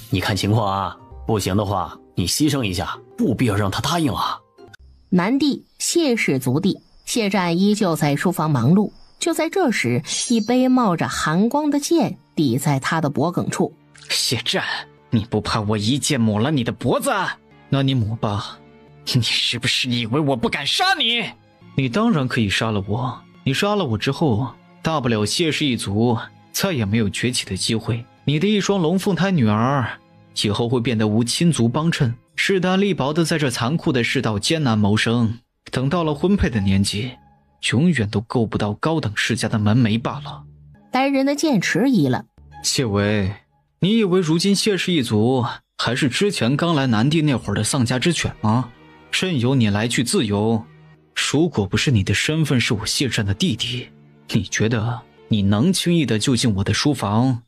你看情况啊，不行的话你牺牲一下，不必要让她答应啊。南地谢氏族地，谢战依旧在书房忙碌。就在这时，一杯冒着寒光的剑抵在他的脖颈处。谢战，你不怕我一剑抹了你的脖子？那你抹吧。你是不是以为我不敢杀你？你当然可以杀了我，你杀了我之后，大不了谢氏一族再也没有崛起的机会。你的一双龙凤胎女儿以后会变得无亲族帮衬，势单力薄的在这残酷的世道艰难谋生，等到了婚配的年纪，永远都够不到高等世家的门楣罢了。单人的剑迟疑了。谢维，你以为如今谢氏一族还是之前刚来南地那会儿的丧家之犬吗？任由你来去自由，如果不是你的身份是我谢战的弟弟，你觉得你能轻易的就进我的书房？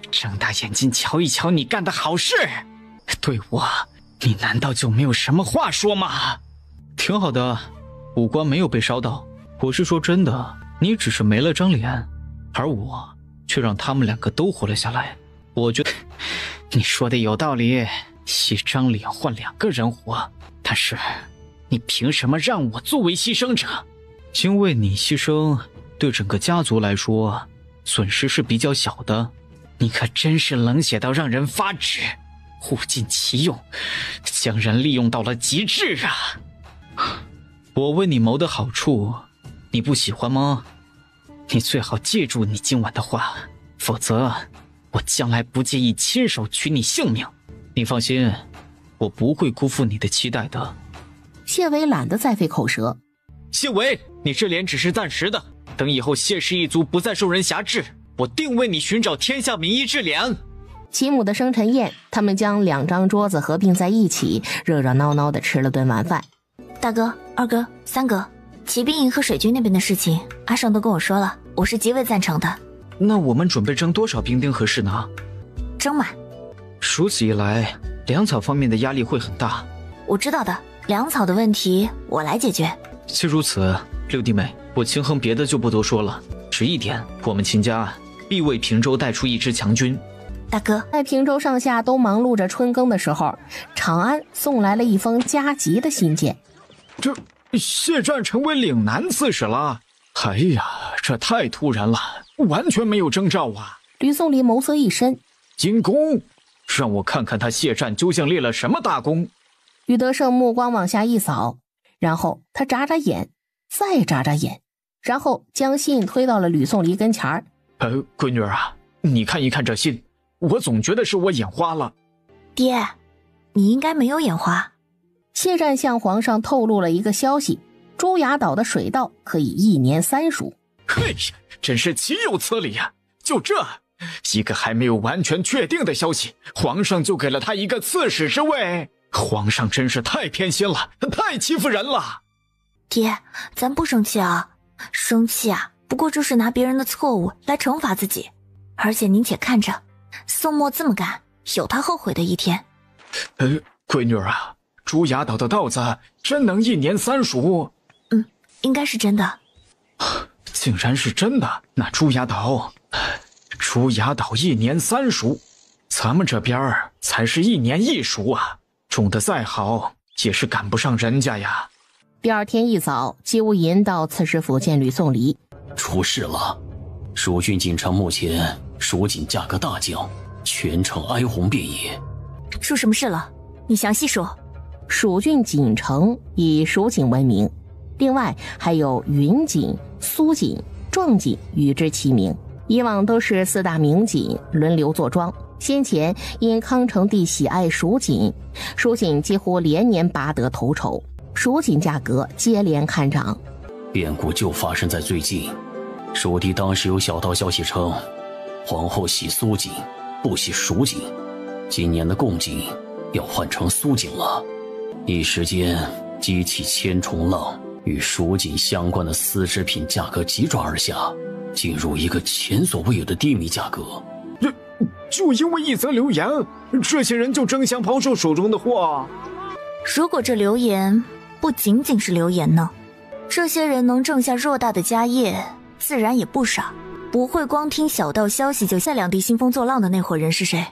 睁大眼睛瞧一瞧你干的好事，对我，你难道就没有什么话说吗？挺好的，五官没有被烧到，我是说真的，你只是没了张脸，而我却让他们两个都活了下来。我觉得你说的有道理，一张脸换两个人活，但是你凭什么让我作为牺牲者？因为你牺牲对整个家族来说损失是比较小的。你可真是冷血到让人发指。物尽其用，将人利用到了极致啊！我为你谋的好处，你不喜欢吗？你最好记住你今晚的话，否则我将来不介意亲手取你性命。你放心，我不会辜负你的期待的。谢伟懒得再费口舌。谢伟，你这脸只是暂时的，等以后谢氏一族不再受人辖制，我定为你寻找天下名医治脸。齐母的生辰宴，他们将2张桌子合并在一起，热热闹闹地吃了顿晚饭。大哥、二哥、三哥，骑兵营和水军那边的事情，阿胜都跟我说了，我是极为赞成的。那我们准备征多少兵丁合适呢？征满。如此一来，粮草方面的压力会很大。我知道的，粮草的问题我来解决。既如此，六弟妹，我秦衡别的就不多说了，只一点，我们秦家必为平州带出一支强军。大哥，在平州上下都忙碌着春耕的时候，长安送来了一封加急的信件。这谢战成为岭南刺史了？哎呀，这太突然了，完全没有征兆啊！吕宋离眸色一深，进宫，让我看看他谢战究竟立了什么大功。吕德胜目光往下一扫，然后他眨眨眼，再眨眨眼，然后将信推到了吕宋离跟前儿。闺女啊，你看一看这信，我总觉得是我眼花了。爹，你应该没有眼花。谢战向皇上透露了一个消息，朱崖岛的水稻可以1年3熟。嘿，真是岂有此理呀！就这一个还没有完全确定的消息，皇上就给了他一个刺史之位，皇上真是太偏心了，太欺负人了。爹，咱不生气啊，生气啊，不过就是拿别人的错误来惩罚自己。而且您且看着，宋墨这么干，有他后悔的一天。闺女啊，朱崖岛的稻子真能1年3熟？应该是真的。竟然是真的？那朱崖岛1年3熟，咱们这边才是1年1熟啊，种得再好也是赶不上人家呀。第二天一早，姬无银到刺史府见吕宋离。出事了，蜀郡锦城目前蜀锦价格大降，全城哀鸿遍野。出什么事了？你详细说。蜀郡锦城以蜀锦闻名，另外还有云锦、苏锦、壮锦与之齐名，以往都是4大名锦轮流坐庄。先前因康成帝喜爱蜀锦，蜀锦几乎连年拔得头筹，蜀锦价格接连看涨。变故就发生在最近，蜀地当时有小道消息称，皇后喜苏锦，不喜蜀锦，今年的贡锦要换成苏锦了。一时间激起千重浪，与蜀锦相关的丝织品价格急转而下，进入一个前所未有的低迷价格。就因为一则流言，这些人就争相抛售手中的货。如果这流言不仅仅是流言呢？这些人能挣下偌大的家业，自然也不少，不会光听小道消息就在两地兴风作浪的那伙人是谁？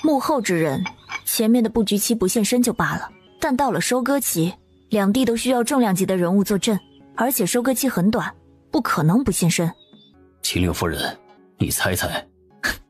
幕后之人，前面的布局期不现身就罢了，但到了收割期，两地都需要重量级的人物坐镇，而且收割期很短，不可能不现身。秦令夫人，你猜猜？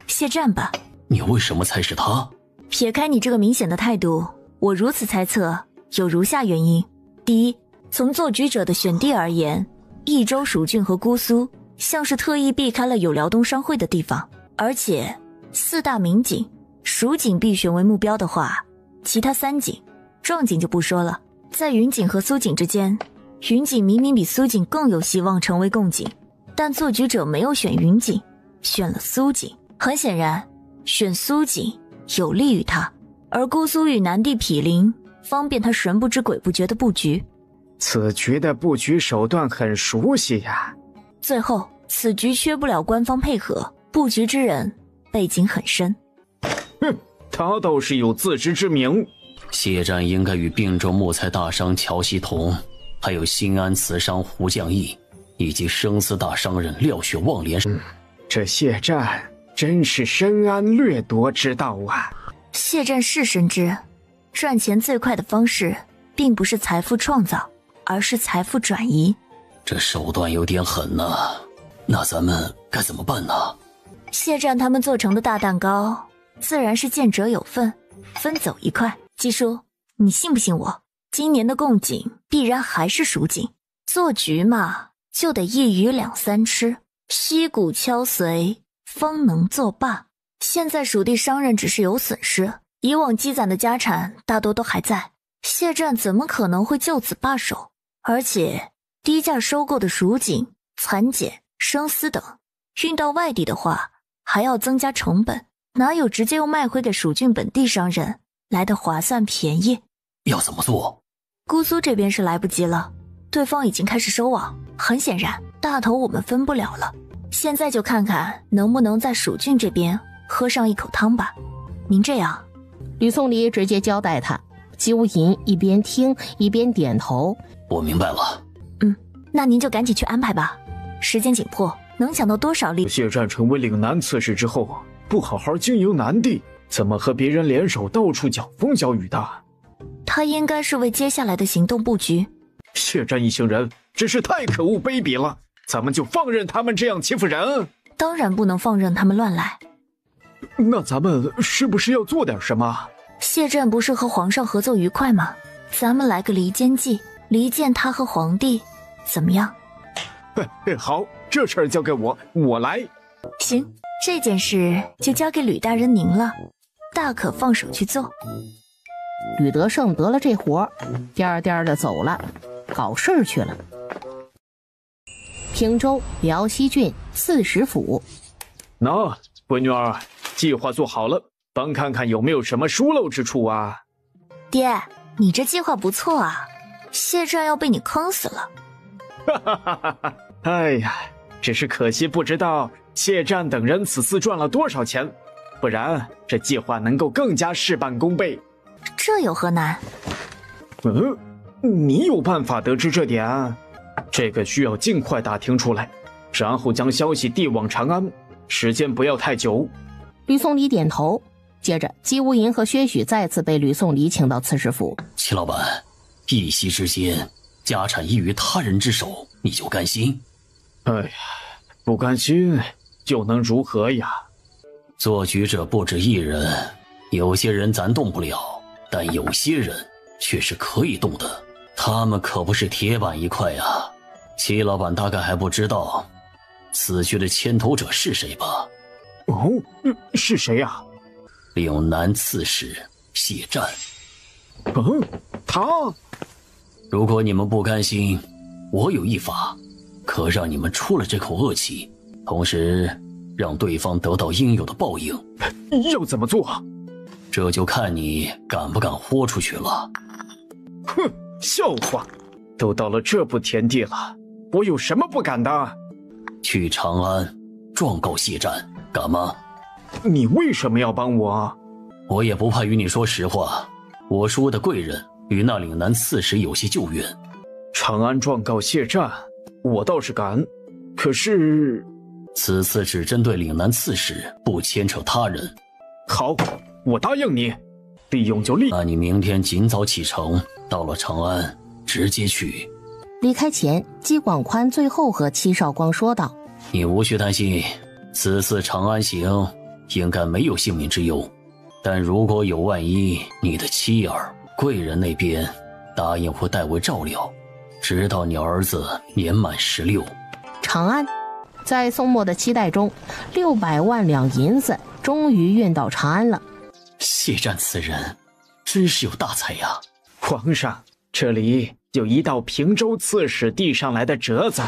谢战吧。你为什么猜是他？撇开你这个明显的态度，我如此猜测有如下原因：第一，从做局者的选地而言，益州蜀郡和姑苏像是特意避开了有辽东商会的地方，而且4大名锦，蜀锦必选为目标的话，其他3锦，壮锦就不说了，在云锦和苏锦之间，云锦明明比苏锦更有希望成为贡锦，但做局者没有选云锦，选了苏锦。很显然，选苏锦有利于他，而姑苏与南地毗邻，方便他神不知鬼不觉的布局。此局的布局手段很熟悉呀。最后，此局缺不了官方配合，布局之人背景很深。他倒是有自知之明。谢战应该与并州木材大商乔希同，还有新安瓷商胡将义，以及生丝大商人廖雪望联手。这谢战真是深谙掠夺之道啊！谢战是深知，赚钱最快的方式并不是财富创造，而是财富转移。这手段有点狠呐，那咱们该怎么办呢？谢战他们做成的大蛋糕，自然是见者有份。分走一块。季叔，你信不信我？今年的贡锦必然还是蜀锦。做局嘛，就得一鱼两三吃，息鼓敲髓，方能作罢。现在蜀地商人只是有损失，以往积攒的家产大多都还在，谢战怎么可能会就此罢手？而且低价收购的蜀锦、蚕茧、生丝等，运到外地的话还要增加成本，哪有直接又卖回给蜀郡本地商人来的划算便宜？要怎么做？姑苏这边是来不及了，对方已经开始收网，很显然大头我们分不了了。现在就看看能不能在蜀郡这边喝上一口汤吧。您这样，吕宋礼直接交代他。姬无银一边听一边点头，我明白了。那您就赶紧去安排吧，时间紧迫，能抢到多少利？谢战成为岭南刺史之后，不好好经营南地，怎么和别人联手到处搅风搅雨的？他应该是为接下来的行动布局。谢战一行人真是太可恶卑鄙了，咱们就放任他们这样欺负人？当然不能放任他们乱来。那咱们是不是要做点什么？谢震不是和皇上合作愉快吗？咱们来个离间计，离间他和皇帝，怎么样？好，这事儿交给我，我来。行，这件事就交给吕大人您了，大可放手去做。吕德胜得了这活，颠颠的走了，搞事儿去了。平州辽西郡刺史府，那闺女儿，计划做好了，帮看看有没有什么疏漏之处啊。爹，你这计划不错啊，谢战要被你坑死了。哈哈哈哈！哎呀，只是可惜不知道谢战等人此次赚了多少钱，不然这计划能够更加事半功倍。这有何难？你有办法得知这点？这个需要尽快打听出来，然后将消息递往长安，时间不要太久。吕宋礼点头，接着姬无银和薛许再次被吕宋礼请到刺史府。齐老板，一夕之间家产易于他人之手，你就甘心？哎呀，不甘心又能如何呀？做局者不止一人，有些人咱动不了，但有些人却是可以动的，他们可不是铁板一块啊。齐老板大概还不知道此局的牵头者是谁吧？哦，是谁呀？岭南刺史谢战。他？如果你们不甘心，我有一法，可让你们出了这口恶气，同时让对方得到应有的报应。要怎么做？这就看你敢不敢豁出去了。哼，笑话，都到了这步田地了，我有什么不敢的？去长安状告谢战，敢吗？你为什么要帮我？我也不怕与你说实话，我叔的贵人与那岭南刺史有些旧怨。长安状告谢战，我倒是敢，可是此次只针对岭南刺史，不牵扯他人。好，我答应你，利用就利。那你明天尽早启程，到了长安直接去。离开前，姬广宽最后和戚少光说道：你无需担心，此次长安行应该没有性命之忧，但如果有万一，你的妻儿贵人那边答应会代为照料，直到你儿子年满16。长安，在宋末的期待中，600万两银子终于运到长安了。谢战此人真是有大才呀！皇上，这里有一道平州刺史递上来的折子。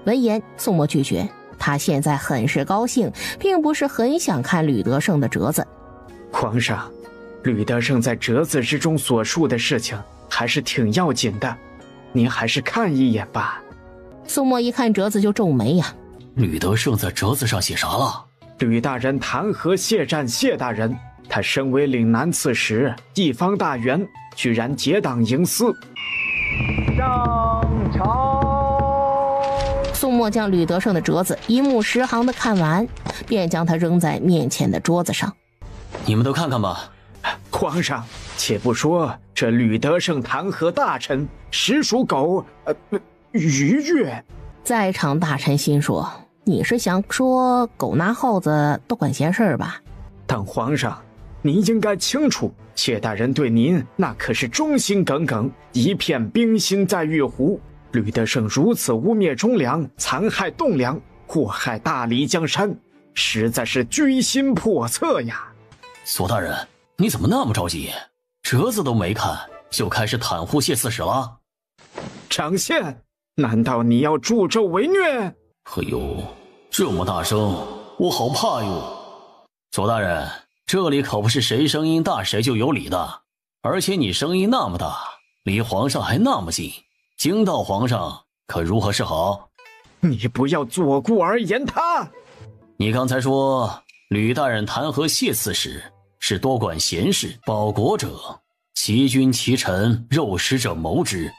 闻言，宋墨拒绝。他现在很是高兴，并不是很想看吕德胜的折子。皇上，吕德胜在折子之中所述的事情还是挺要紧的，您还是看一眼吧。宋墨一看折子就皱眉呀。吕德胜在折子上写啥了？吕大人弹劾谢战谢大人，他身为岭南刺史，一方大员，居然结党营私。上朝。宋墨将吕德胜的折子一目十行的看完，便将它扔在面前的桌子上。你们都看看吧。皇上，且不说这吕德胜弹劾大臣，实属狗逾越。在场大臣心说：你是想说狗拿耗子多管闲事吧？但皇上，您应该清楚，谢大人对您那可是忠心耿耿，一片冰心在玉壶。吕德胜如此污蔑忠良，残害栋梁，祸害大理江山，实在是居心叵测呀！索大人，你怎么那么着急？折子都没看，就开始袒护谢刺史了？长宪，难道你要助纣为虐？哎呦，这么大声，我好怕哟！索大人，这里可不是谁声音大谁就有理的，而且你声音那么大，离皇上还那么近，惊到皇上可如何是好？你不要左顾而言他。你刚才说吕大人弹劾谢刺史是多管闲事，保国者其君其臣，肉食者谋之。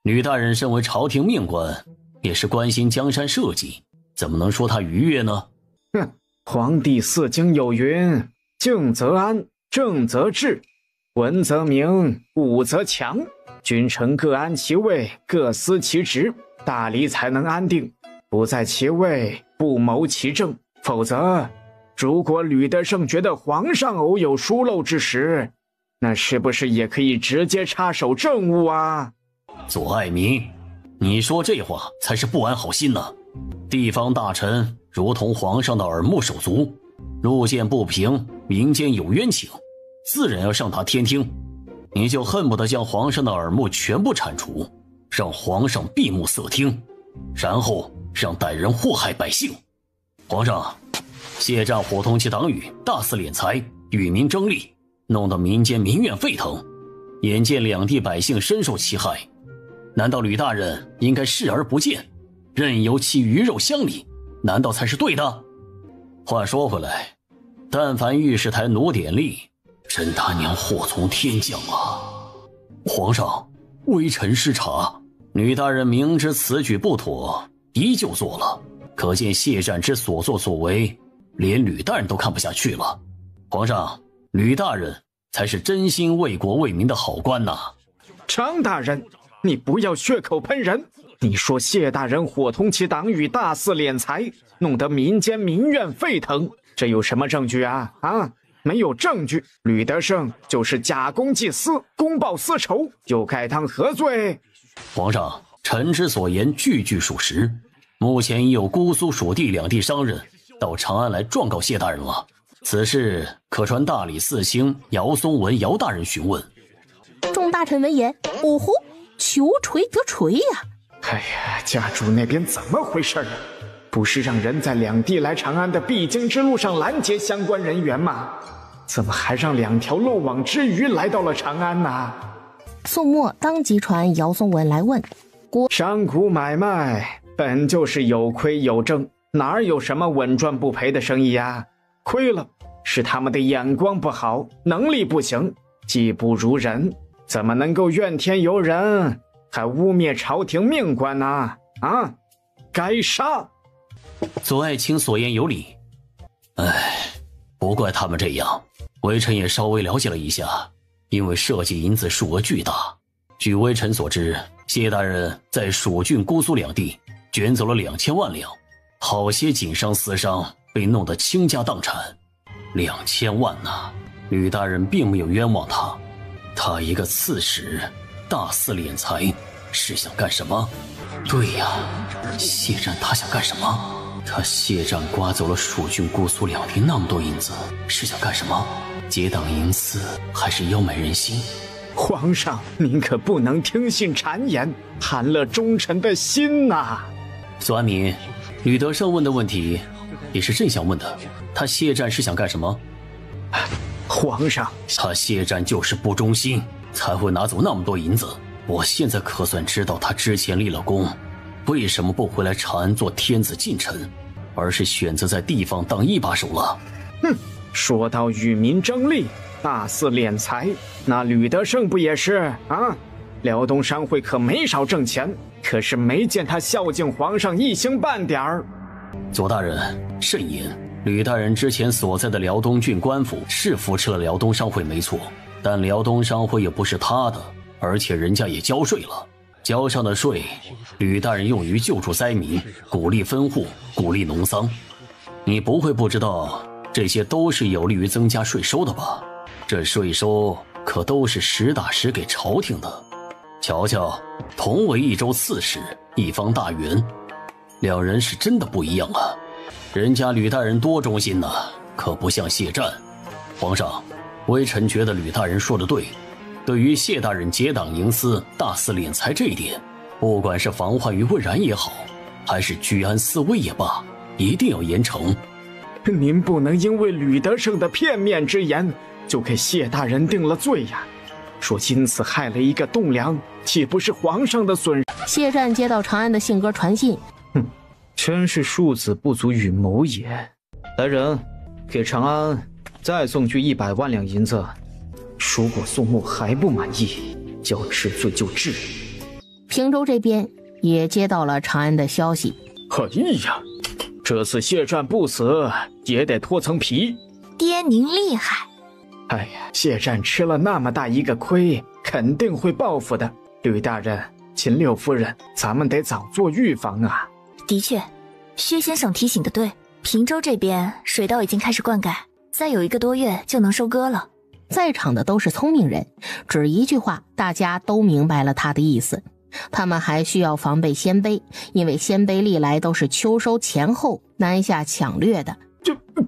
吕大人身为朝廷命官，也是关心江山社稷，怎么能说他逾越呢？哼，皇帝四经有云：静则安，正则治，文则明，武则强。君臣各安其位，各司其职，大理才能安定。不在其位，不谋其政，否则，如果吕德胜觉得皇上偶有疏漏之时，那是不是也可以直接插手政务啊？左爱民，你说这话才是不安好心呢。地方大臣如同皇上的耳目手足，路见不平，民间有冤情，自然要上达天听。你就恨不得将皇上的耳目全部铲除，让皇上闭目塞听，然后让歹人祸害百姓。皇上，谢战伙同其党羽，大肆敛财，与民争利，弄得民间民怨沸腾，眼见两地百姓深受其害，难道吕大人应该视而不见，任由其鱼肉乡里，难道才是对的？话说回来，但凡御史台奴点力，真他娘祸从天降啊！皇上，微臣失察，吕大人明知此举不妥，依旧做了，可见谢战之所作所为，连吕大人都看不下去了。皇上，吕大人才是真心为国为民的好官呐！常大人，你不要血口喷人！你说谢大人伙同其党羽大肆敛财，弄得民间民怨沸腾，这有什么证据啊？没有证据，吕德胜就是假公济私，公报私仇，又该当何罪？皇上，臣之所言句句属实。目前已有姑苏蜀地两地商人到长安来状告谢大人了，此事可传大理寺卿姚松文姚大人询问。众大臣闻言，呜呼，求锤得锤呀！哎呀，家主那边怎么回事啊？不是让人在两地来长安的必经之路上拦截相关人员吗？怎么还让两条漏网之鱼来到了长安呢？宋墨当即传姚松文来问：商贾买卖本就是有亏有挣，哪有什么稳赚不赔的生意呀？亏了是他们的眼光不好，能力不行，技不如人，怎么能够怨天尤人，还污蔑朝廷命官呢？该杀！左爱卿所言有理，不怪他们这样，微臣也稍微了解了一下，因为涉及银子数额巨大。据微臣所知，谢大人在蜀郡、姑苏两地卷走了2000万两，好些锦商私商被弄得倾家荡产。2000万呐，吕大人并没有冤枉他，他一个刺史大肆敛财，是想干什么？对呀，谢战他想干什么？他谢战刮走了蜀郡、姑苏两地那么多银子，是想干什么？结党营私，还是要买人心？皇上，您可不能听信谗言，寒了忠臣的心呐！索安民，吕德胜问的问题也是朕想问的，他谢战是想干什么？皇上，他谢战就是不忠心，才会拿走那么多银子。我现在可算知道他之前立了功，为什么不回来长安做天子近臣，而是选择在地方当一把手了。说到与民争利，大肆敛财，那吕德胜不也是啊？辽东商会可没少挣钱，可是没见他孝敬皇上一星半点儿。左大人慎言，吕大人之前所在的辽东郡官府是扶持了辽东商会没错，但辽东商会也不是他的，而且人家也交税了，交上的税，吕大人用于救助灾民，鼓励分户，鼓励农桑。你不会不知道，这些都是有利于增加税收的吧？这税收可都是实打实给朝廷的。瞧瞧，同为益州刺史，一方大员，两人是真的不一样啊。人家吕大人多忠心呐，可不像谢战。皇上，微臣觉得吕大人说的对，对于谢大人结党营私、大肆敛财这一点，不管是防患于未然也好，还是居安思危也罢，一定要严惩。您不能因为吕德胜的片面之言，就给谢大人定了罪呀！说因此害了一个栋梁，岂不是皇上的损失？谢战接到长安的信鸽传信，真是庶子不足与谋也。来人，给长安再送去100万两银子。如果宋牧还不满意，就要治罪就治。平州这边也接到了长安的消息。哎呀，这次谢战不死也得脱层皮。爹您厉害。哎呀，谢战吃了那么大一个亏，肯定会报复的。吕大人，秦六夫人，咱们得早做预防啊。的确，薛先生提醒的对，平州这边水稻已经开始灌溉，再有1个多月就能收割了。在场的都是聪明人，只一句话，大家都明白了他的意思。他们还需要防备鲜卑，因为鲜卑历来都是秋收前后南下抢掠的。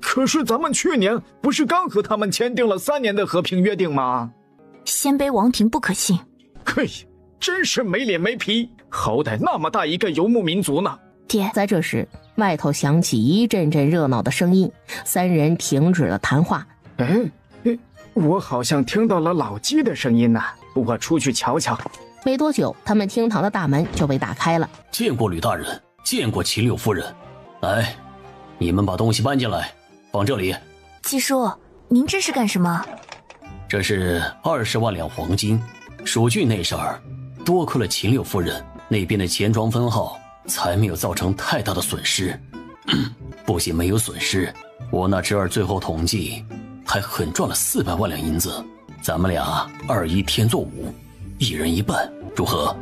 可是咱们去年不是刚和他们签订了3年的和平约定吗？鲜卑王庭不可信。嘿，真是没脸没皮，好歹那么大一个游牧民族呢。爹，在这时，外头响起一阵阵热闹的声音，3人停止了谈话。我好像听到了老鸡的声音呢，我出去瞧瞧。没多久，他们厅堂的大门就被打开了。见过吕大人，见过秦六夫人。来，你们把东西搬进来，放这里。季叔，您这是干什么？这是20万两黄金，蜀郡那事儿，多亏了秦六夫人那边的钱庄分号，才没有造成太大的损失。不仅没有损失，我那侄儿最后统计还狠赚了400万两银子。咱们俩2-1天作5，一人一半，如何？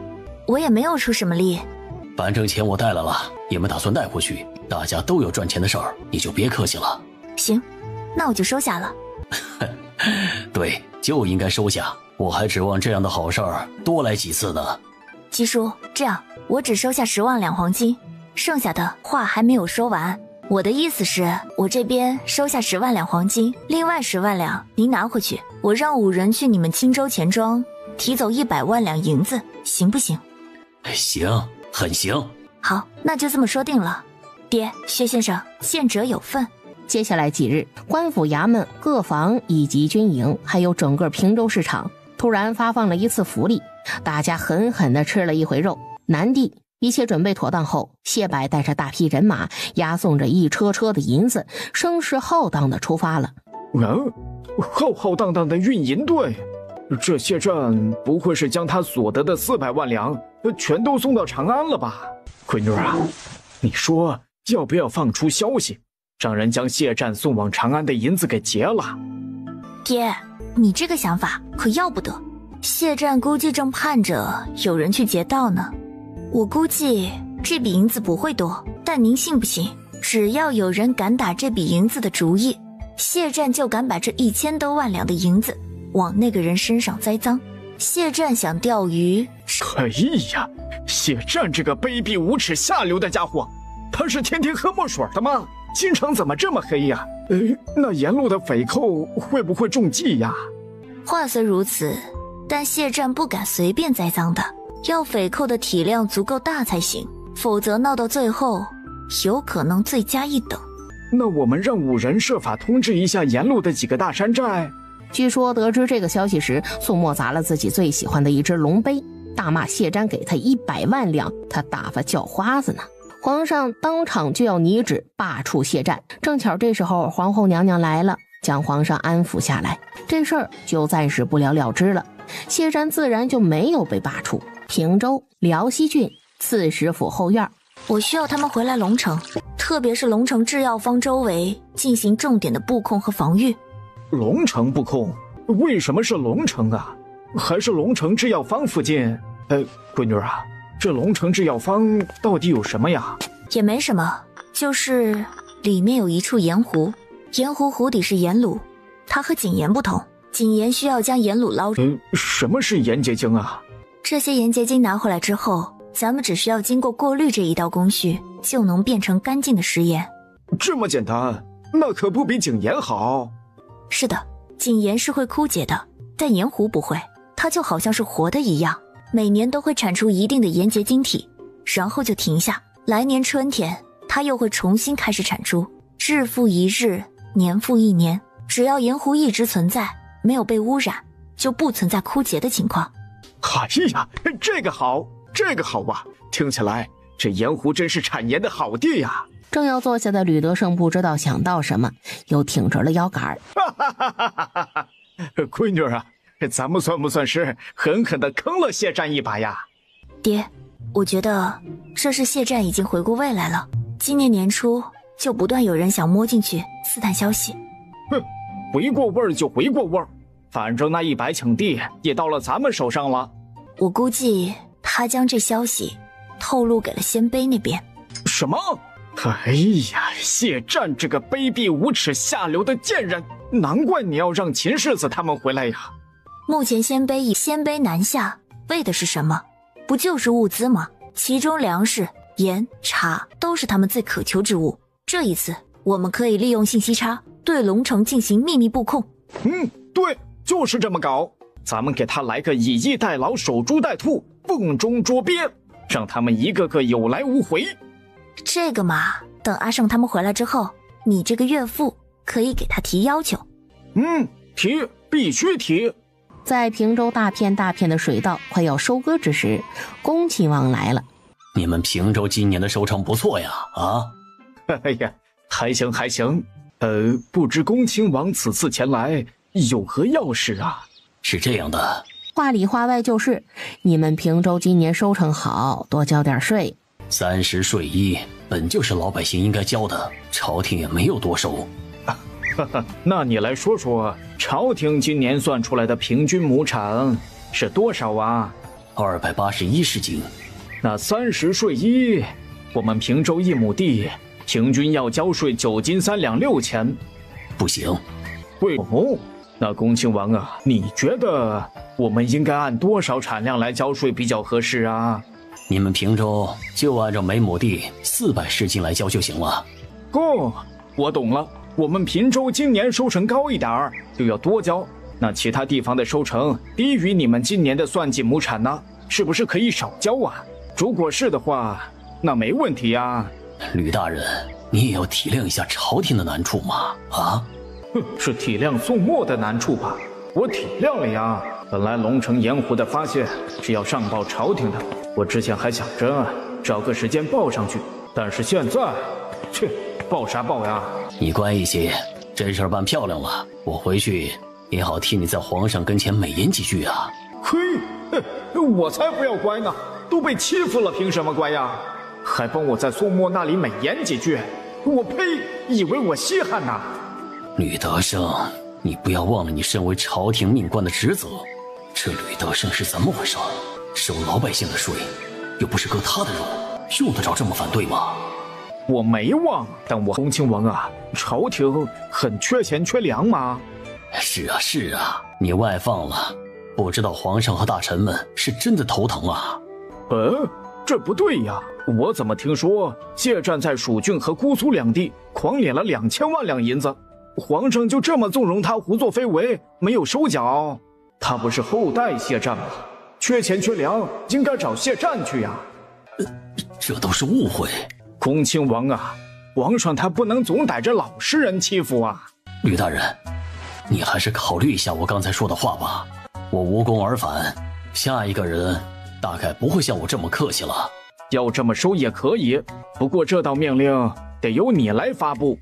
我也没有出什么力，反正钱我带来了，也没打算带回去。大家都有赚钱的事儿，你就别客气了。行，那我就收下了。对，就应该收下。我还指望这样的好事儿多来几次呢。季叔，这样我只收下10万两黄金，剩下的话还没有说完。我的意思是，我这边收下10万两黄金，另外10万两您拿回去，我让5人去你们青州钱庄提走100万两银子，行不行？行，很行。好，那就这么说定了。爹，薛先生，见者有份。接下来几日，官府衙门、各房以及军营，还有整个平州市场，突然发放了一次福利，大家狠狠地吃了一回肉。南地一切准备妥当后，谢柏带着大批人马，押送着一车车的银子，声势浩荡地出发了。浩浩荡荡的运银队，这谢战不会是将他所得的400万两全都送到长安了吧？闺女啊，你说要不要放出消息，让人将谢战送往长安的银子给劫了？爹，你这个想法可要不得。谢战估计正盼着有人去劫道呢。我估计这笔银子不会多，但您信不信，只要有人敢打这笔银子的主意，谢战就敢把这1000多万两的银子往那个人身上栽赃。谢战想钓鱼。哎呀，谢战这个卑鄙无耻下流的家伙，他是天天喝墨水的吗？京城怎么这么黑呀？那沿路的匪寇会不会中计呀？话虽如此，但谢战不敢随便栽赃的，要匪寇的体量足够大才行，否则闹到最后有可能罪加一等。那我们让5人设法通知一下沿路的几个大山寨。据说得知这个消息时，宋墨砸了自己最喜欢的一只龙杯，大骂谢战给他100万两，他打发叫花子呢。皇上当场就要拟旨罢黜谢战，正巧这时候皇后娘娘来了，将皇上安抚下来，这事儿就暂时不了了之了。谢战自然就没有被罢黜。平州辽西郡刺史府后院，我需要他们回来龙城，特别是龙城制药坊周围进行重点的布控和防御。龙城布控？为什么是龙城啊？还是龙城制药坊附近？闺女啊，这龙城制药坊到底有什么呀？也没什么，就是里面有一处盐湖，盐湖湖底是盐卤，它和井盐不同，谨言需要将盐卤捞出。什么是盐结晶啊？这些盐结晶拿回来之后，咱们只需要经过过滤这一道工序，就能变成干净的食盐。这么简单？那可不比井盐好。是的，井盐是会枯竭的，但盐湖不会，它就好像是活的一样，每年都会产出一定的盐结晶体，然后就停下，来年春天它又会重新开始产出，日复一日，年复一年，只要盐湖一直存在，没有被污染，就不存在枯竭的情况。哎呀，这个好啊！听起来这盐湖真是产盐的好地呀。正要坐下的吕德胜不知道想到什么，又挺直了腰杆。闺女啊，咱们算不算是狠狠地坑了谢战一把呀？爹，我觉得这是谢战已经回过味来了。今年年初就不断有人想摸进去刺探消息。哼，回过味儿就回过味儿，反正那100顷地也到了咱们手上了。我估计他将这消息透露给了鲜卑那边。什么？哎呀，谢战这个卑鄙无耻下流的贱人，难怪你要让秦世子他们回来呀。目前鲜卑南下为的是什么？不就是物资吗？其中粮食、盐、茶都是他们最渴求之物。这一次我们可以利用信息差对龙城进行秘密布控。对，就是这么搞。咱们给他来个以逸待劳，守株待兔，瓮中捉鳖，让他们一个个有来无回。这个嘛，等阿胜他们回来之后，你这个岳父可以给他提要求。必须提。在平州大片的水稻快要收割之时，恭亲王来了。你们平州今年的收成不错呀，啊？哎呀，还行。不知恭亲王此次前来有何要事啊？是这样的，话里话外就是，你们平州今年收成好，多交点税。30税一本就是老百姓应该交的，朝廷也没有多收。那你来说说，朝廷今年算出来的平均亩产是多少啊？281石斤。那30税一，我们平州1亩地平均要交税9斤3两6钱。不行。为什么？那恭亲王啊，你觉得我们应该按多少产量来交税比较合适啊？你们平州就按照每亩地400石斤来交就行了。我懂了。我们平州今年收成高一点就要多交，那其他地方的收成低于你们今年的算计亩产呢，是不是可以少交啊？如果是的话，那没问题啊。吕大人，你也要体谅一下朝廷的难处嘛，啊？是体谅宋墨的难处吧？我体谅了呀。本来龙城盐湖的发现是要上报朝廷的，我之前还想着找个时间报上去，但是现在，报啥报呀？你乖一些，这事儿办漂亮了，我回去也好替你在皇上跟前美言几句啊。我才不要乖呢，都被欺负了，凭什么乖呀？还帮我在宋墨那里美言几句，我呸！以为我稀罕呐？吕德胜，你不要忘了你身为朝廷命官的职责。这吕德胜是怎么回事？收老百姓的税，又不是割他的肉，用得着这么反对吗？我没忘，但我恭亲王啊，朝廷很缺钱缺粮吗？是啊，你外放了，不知道皇上和大臣们是真的头疼啊。这不对呀，我怎么听说谢战在蜀郡和姑苏两地狂敛了2000万两银子，皇上就这么纵容他胡作非为，没有收缴？他不是后代谢战吗？缺钱缺粮，应该找谢战去呀。这都是误会。恭亲王啊，皇上他不能总逮着老实人欺负啊。吕大人，你还是考虑一下我刚才说的话吧。我无功而返，下一个人大概不会像我这么客气了。要这么收也可以，不过这道命令得由你来发布。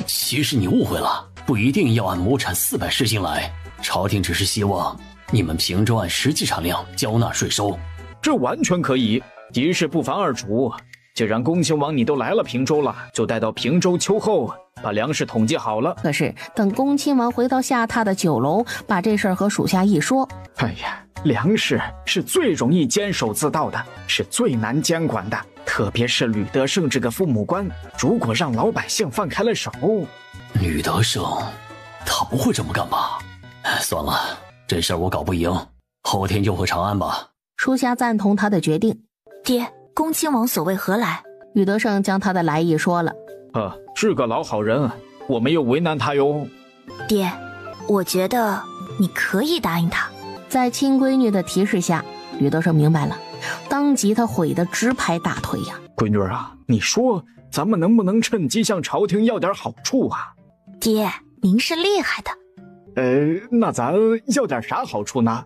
其实你误会了，不一定要按亩产400石斤来，朝廷只是希望你们平州按实际产量交纳税收。这完全可以，一事不烦二主。既然恭亲王你都来了平州了，就待到平州秋后把粮食统计好了。可是等恭亲王回到下榻的酒楼，把这事儿和属下一说，哎呀，粮食是最容易监守自盗的，是最难监管的，特别是吕德胜这个父母官，如果让老百姓放开了手，吕德胜他不会这么干吧？算了，这事儿我搞不赢，后天就回长安吧。属下赞同他的决定。爹，恭亲王所谓何来？吕德胜将他的来意说了。是个老好人，我没有为难他哟。爹，我觉得你可以答应他。在亲闺女的提示下，吕德胜明白了，当即他悔得直拍大腿呀。闺女啊，你说咱们能不能趁机向朝廷要点好处啊？爹，您是厉害的。那咱要点啥好处呢？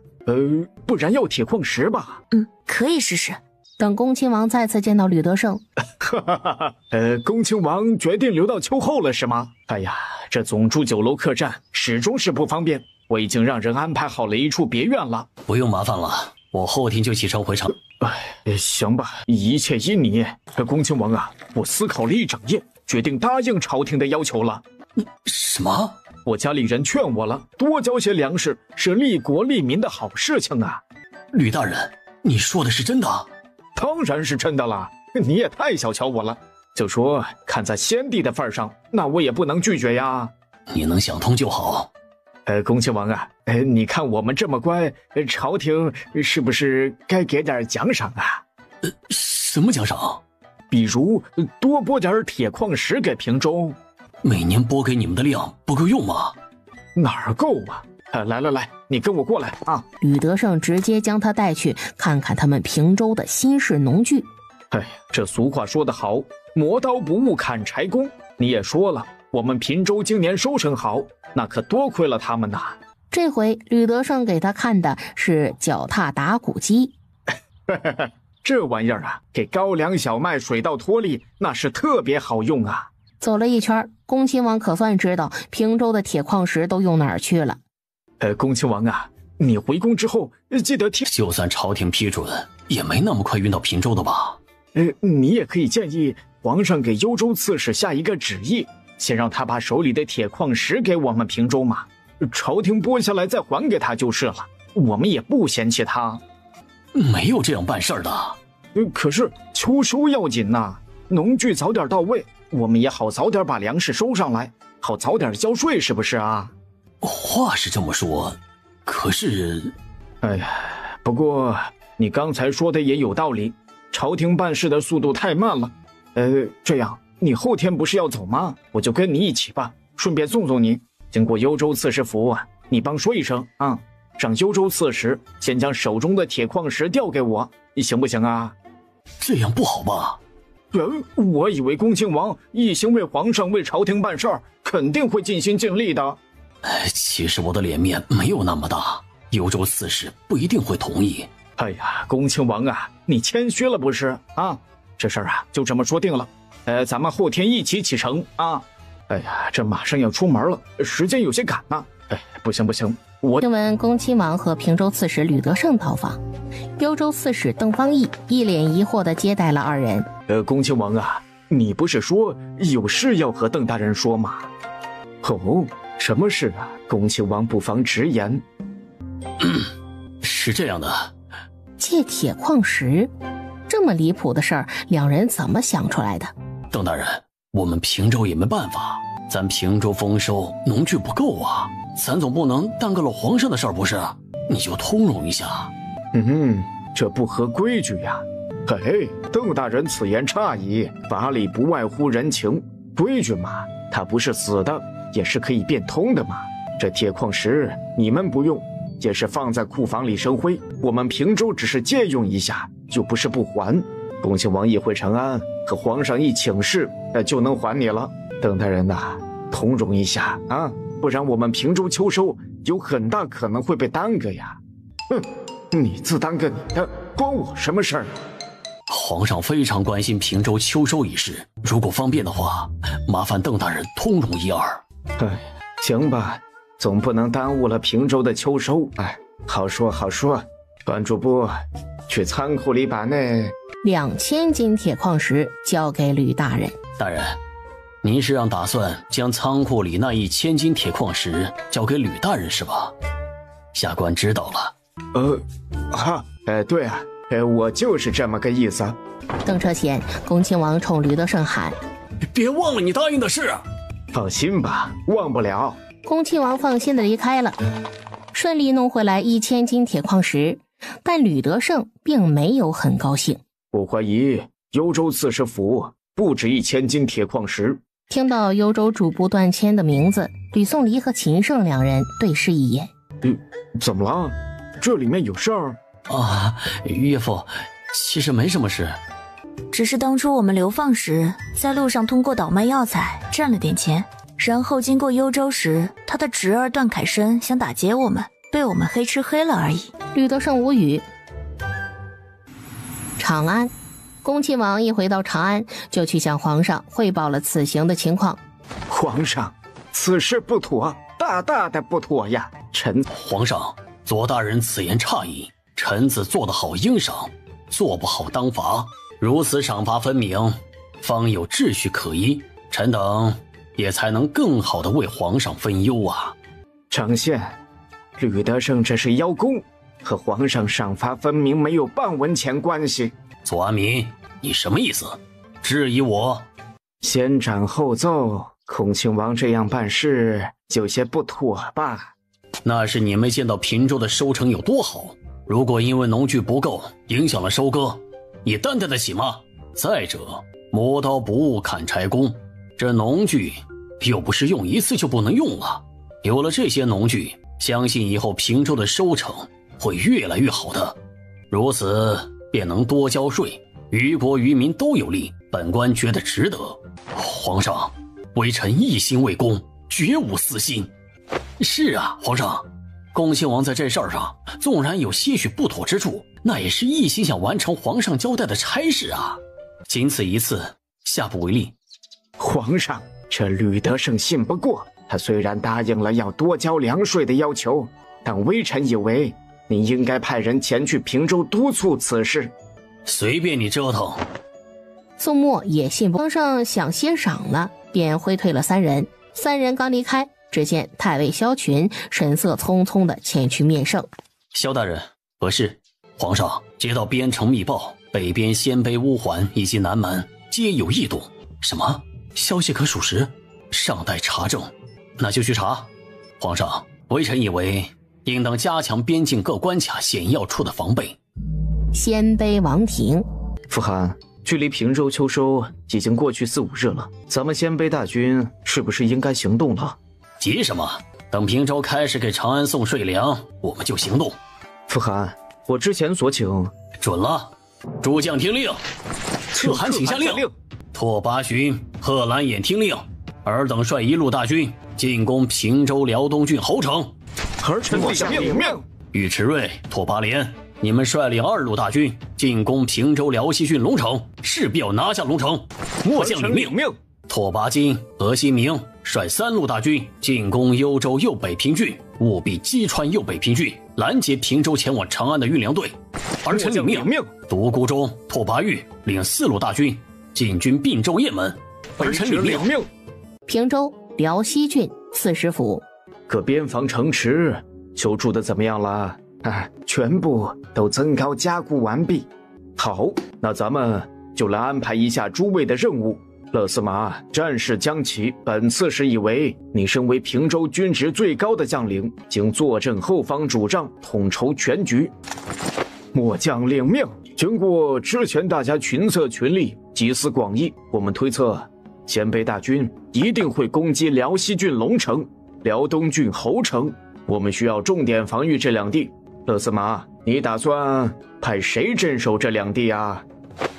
不然要铁矿石吧？可以试试。等恭亲王再次见到吕德胜，恭亲王决定留到秋后了是吗？哎呀，这总驻酒楼客栈始终是不方便，我已经让人安排好了一处别院了。不用麻烦了，我后天就启程回长。行吧，一切依你。恭亲王啊，我思考了一整夜，决定答应朝廷的要求了。什么？我家里人劝我了，多交些粮食是利国利民的好事情啊。吕大人，你说的是真的？当然是真的了，你也太小瞧我了。就说看在先帝的份上，那我也不能拒绝呀。你能想通就好。恭亲王啊，你看我们这么乖，朝廷是不是该给点奖赏啊？什么奖赏？比如多拨点铁矿石给平州。每年拨给你们的量不够用吗？哪儿够啊？来，你跟我过来啊！吕德胜直接将他带去看看他们平州的新式农具。这俗话说得好，磨刀不误砍柴工。你也说了，我们平州今年收成好，那可多亏了他们呐。这回吕德胜给他看的是脚踏打谷机。这玩意儿啊，给高粱小麦水稻脱粒那是特别好用啊。走了一圈，恭亲王可算知道平州的铁矿石都用哪儿去了。恭亲王啊，你回宫之后记得就算朝廷批准，也没那么快运到平州的吧？你也可以建议皇上给幽州刺史下一个旨意，先让他把手里的铁矿石给我们平州嘛，朝廷拨下来再还给他就是了，我们也不嫌弃他。没有这样办事的。可是秋收要紧呐，农具早点到位，我们也好早点把粮食收上来，好早点交税，是不是啊？话是这么说，可是，不过你刚才说的也有道理，朝廷办事的速度太慢了。这样，你后天不是要走吗？我就跟你一起吧，顺便送送你。经过幽州刺史府啊，你帮说一声啊，让幽州刺史先将手中的铁矿石调给我，你行不行啊？这样不好吧？我以为恭亲王一心为皇上为朝廷办事儿，肯定会尽心尽力的。其实我的脸面没有那么大，幽州刺史不一定会同意。恭亲王啊，你谦虚了不是啊？这事儿啊就这么说定了，咱们后天一起启程啊。这马上要出门了，时间有些赶呢。不行，听闻恭亲王和平州刺史吕德胜到访，幽州刺史邓方毅一脸疑惑地接待了二人。恭亲王啊，你不是说有事要和邓大人说吗？什么事啊？恭亲王不妨直言。是这样的，借铁矿石，这么离谱的事儿，两人怎么想出来的？邓大人，我们平州也没办法，咱平州丰收，农具不够啊，咱总不能耽搁了皇上的事儿不是？你就通融一下。这不合规矩呀。邓大人此言差矣，法理不外乎人情，规矩嘛，它不是死的，也是可以变通的嘛。这铁矿石你们不用，也是放在库房里生灰，我们平州只是借用一下，又不是不还。恭亲王一回长安，和皇上一请示，就能还你了。邓大人呐，通融一下啊，不然我们平州秋收有很大可能会被耽搁呀。你自耽搁你的，关我什么事儿？皇上非常关心平州秋收一事，如果方便的话，麻烦邓大人通融一二。行吧，总不能耽误了平州的秋收。好说。关主簿，去仓库里把那2000斤铁矿石交给吕大人。大人，您是打算将仓库里那1000斤铁矿石交给吕大人是吧？下官知道了。对啊，我就是这么个意思。登车前，恭亲王冲吕德胜喊：“别忘了你答应的事。”放心吧，忘不了。恭亲王放心的离开了。顺利弄回来1000斤铁矿石，但吕德胜并没有很高兴。我怀疑幽州刺史府不止1000斤铁矿石。听到幽州主簿段谦的名字，吕颂离和秦胜两人对视一眼。怎么了？这里面有事儿？啊，岳父，其实没什么事，只是当初我们流放时，在路上通过倒卖药材赚了点钱，然后经过幽州时，他的侄儿段凯申想打劫我们，被我们黑吃黑了而已。吕德胜无语。长安，恭亲王一回到长安，就去向皇上汇报了此行的情况。皇上，此事不妥，大大的不妥呀！皇上，左大人此言差矣。臣子做得好应赏，做不好当罚，如此赏罚分明，方有秩序可依，臣等也才能更好地为皇上分忧啊。丞相，吕德胜这是邀功，和皇上赏罚分明没有半文钱关系。左安民，你什么意思？质疑我？先斩后奏，恭亲王这样办事有些不妥吧？那是你没见到平州的收成有多好。如果因为农具不够影响了收割，你担待得起吗？再者，磨刀不误砍柴工，这农具又不是用一次就不能用了。有了这些农具，相信以后平州的收成会越来越好的，如此便能多交税，于国于民都有利，本官觉得值得。皇上，微臣一心为公，绝无私心。是啊，皇上，恭亲王在这事儿上纵然有些许不妥之处，那也是一心想完成皇上交代的差事啊。仅此一次，下不为例。皇上，这吕德胜信不过，他虽然答应了要多交粮税的要求，但微臣以为你应该派人前去平州督促此事。随便你折腾。宋墨也信不过，皇上想先赏了，便挥退了3人。3人刚离开，只见太尉萧群神色匆匆地前去面圣。萧大人，何事？皇上接到边城密报，北边鲜卑乌桓以及南蛮皆有异动。什么？消息可属实？尚待查证，那就去查。皇上，微臣以为应当加强边境各关卡险要处的防备。鲜卑王庭，傅寒，距离平州秋收已经过去4、5日了，咱们鲜卑大军是不是应该行动了？急什么？等平州开始给长安送税粮，我们就行动。傅寒，我之前所请准了。诸将听令，可汗请下令。拓跋勋、贺兰衍听令，尔等率1路大军进攻平州辽东郡侯城。儿臣下领命。尉迟睿、拓跋连，你们率领2路大军进攻平州辽西郡龙城，势必要拿下龙城。末将领命。拓跋金、何新明率3路大军进攻幽州右北平郡，务必击穿右北平郡，拦截平州前往长安的运粮队。儿臣领命。独孤忠、拓跋玉领4路大军进军并州雁门。儿臣领命。平州、辽西郡刺史府，各边防城池修筑的怎么样了？全部都增高加固完毕。好，那咱们就来安排一下诸位的任务。勒司马战事将起，本刺史以为你身为平州军职最高的将领，经坐镇后方主帐，统筹全局。末将领命。经过之前大家群策群力，集思广益，我们推测鲜卑大军一定会攻击辽西郡龙城、辽东郡侯城，我们需要重点防御这2地。勒司马，你打算派谁镇守这2地啊？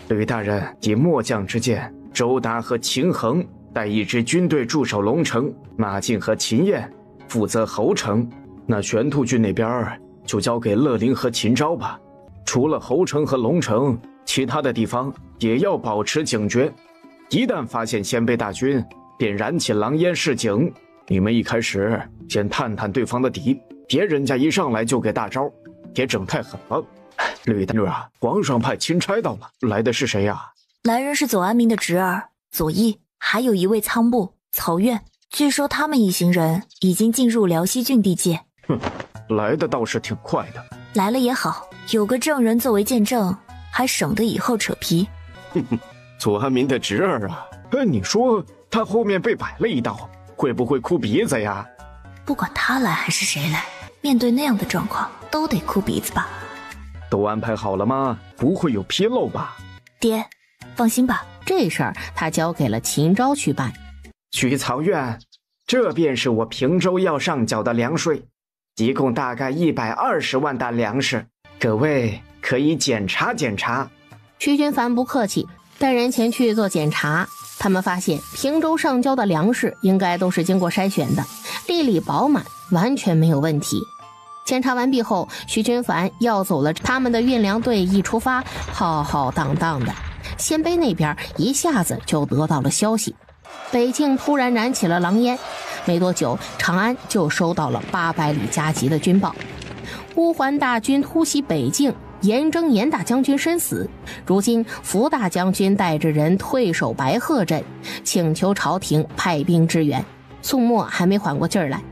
吕大人，以末将之见，周达和秦衡带一支军队驻守龙城，马进和秦燕负责侯城，那玄兔郡那边就交给乐陵和秦昭吧。除了侯城和龙城，其他的地方也要保持警觉，一旦发现鲜卑大军，便燃起狼烟示警。你们一开始先探探对方的底，别人家一上来就给大招，别整太狠了。吕大人啊，皇上派钦差到了，来的是谁呀？来人是左安民的侄儿左翼，还有1位仓部曹苑。据说他们一行人已经进入辽西郡地界。来的倒是挺快的。来了也好，有个证人作为见证，还省得以后扯皮。左安民的侄儿啊，你说他后面被摆了一刀，会不会哭鼻子呀？不管他来还是谁来，面对那样的状况，都得哭鼻子吧？都安排好了吗？不会有纰漏吧？爹，放心吧，这事儿他交给了秦昭去办。徐曹院，这便是我平州要上缴的粮税，一共大概120万担粮食，各位可以检查检查。徐君凡不客气，带人前去做检查。他们发现平州上交的粮食应该都是经过筛选的，粒粒饱满，完全没有问题。检查完毕后，徐君凡要走了，他们的运粮队一出发，浩浩荡荡的。鲜卑那边一下子就得到了消息，北境突然燃起了狼烟，没多久，长安就收到了800里加急的军报，乌桓大军突袭北境，严征严大将军身死。如今福大将军带着人退守白鹤镇，请求朝廷派兵支援。宋末还没缓过劲儿来，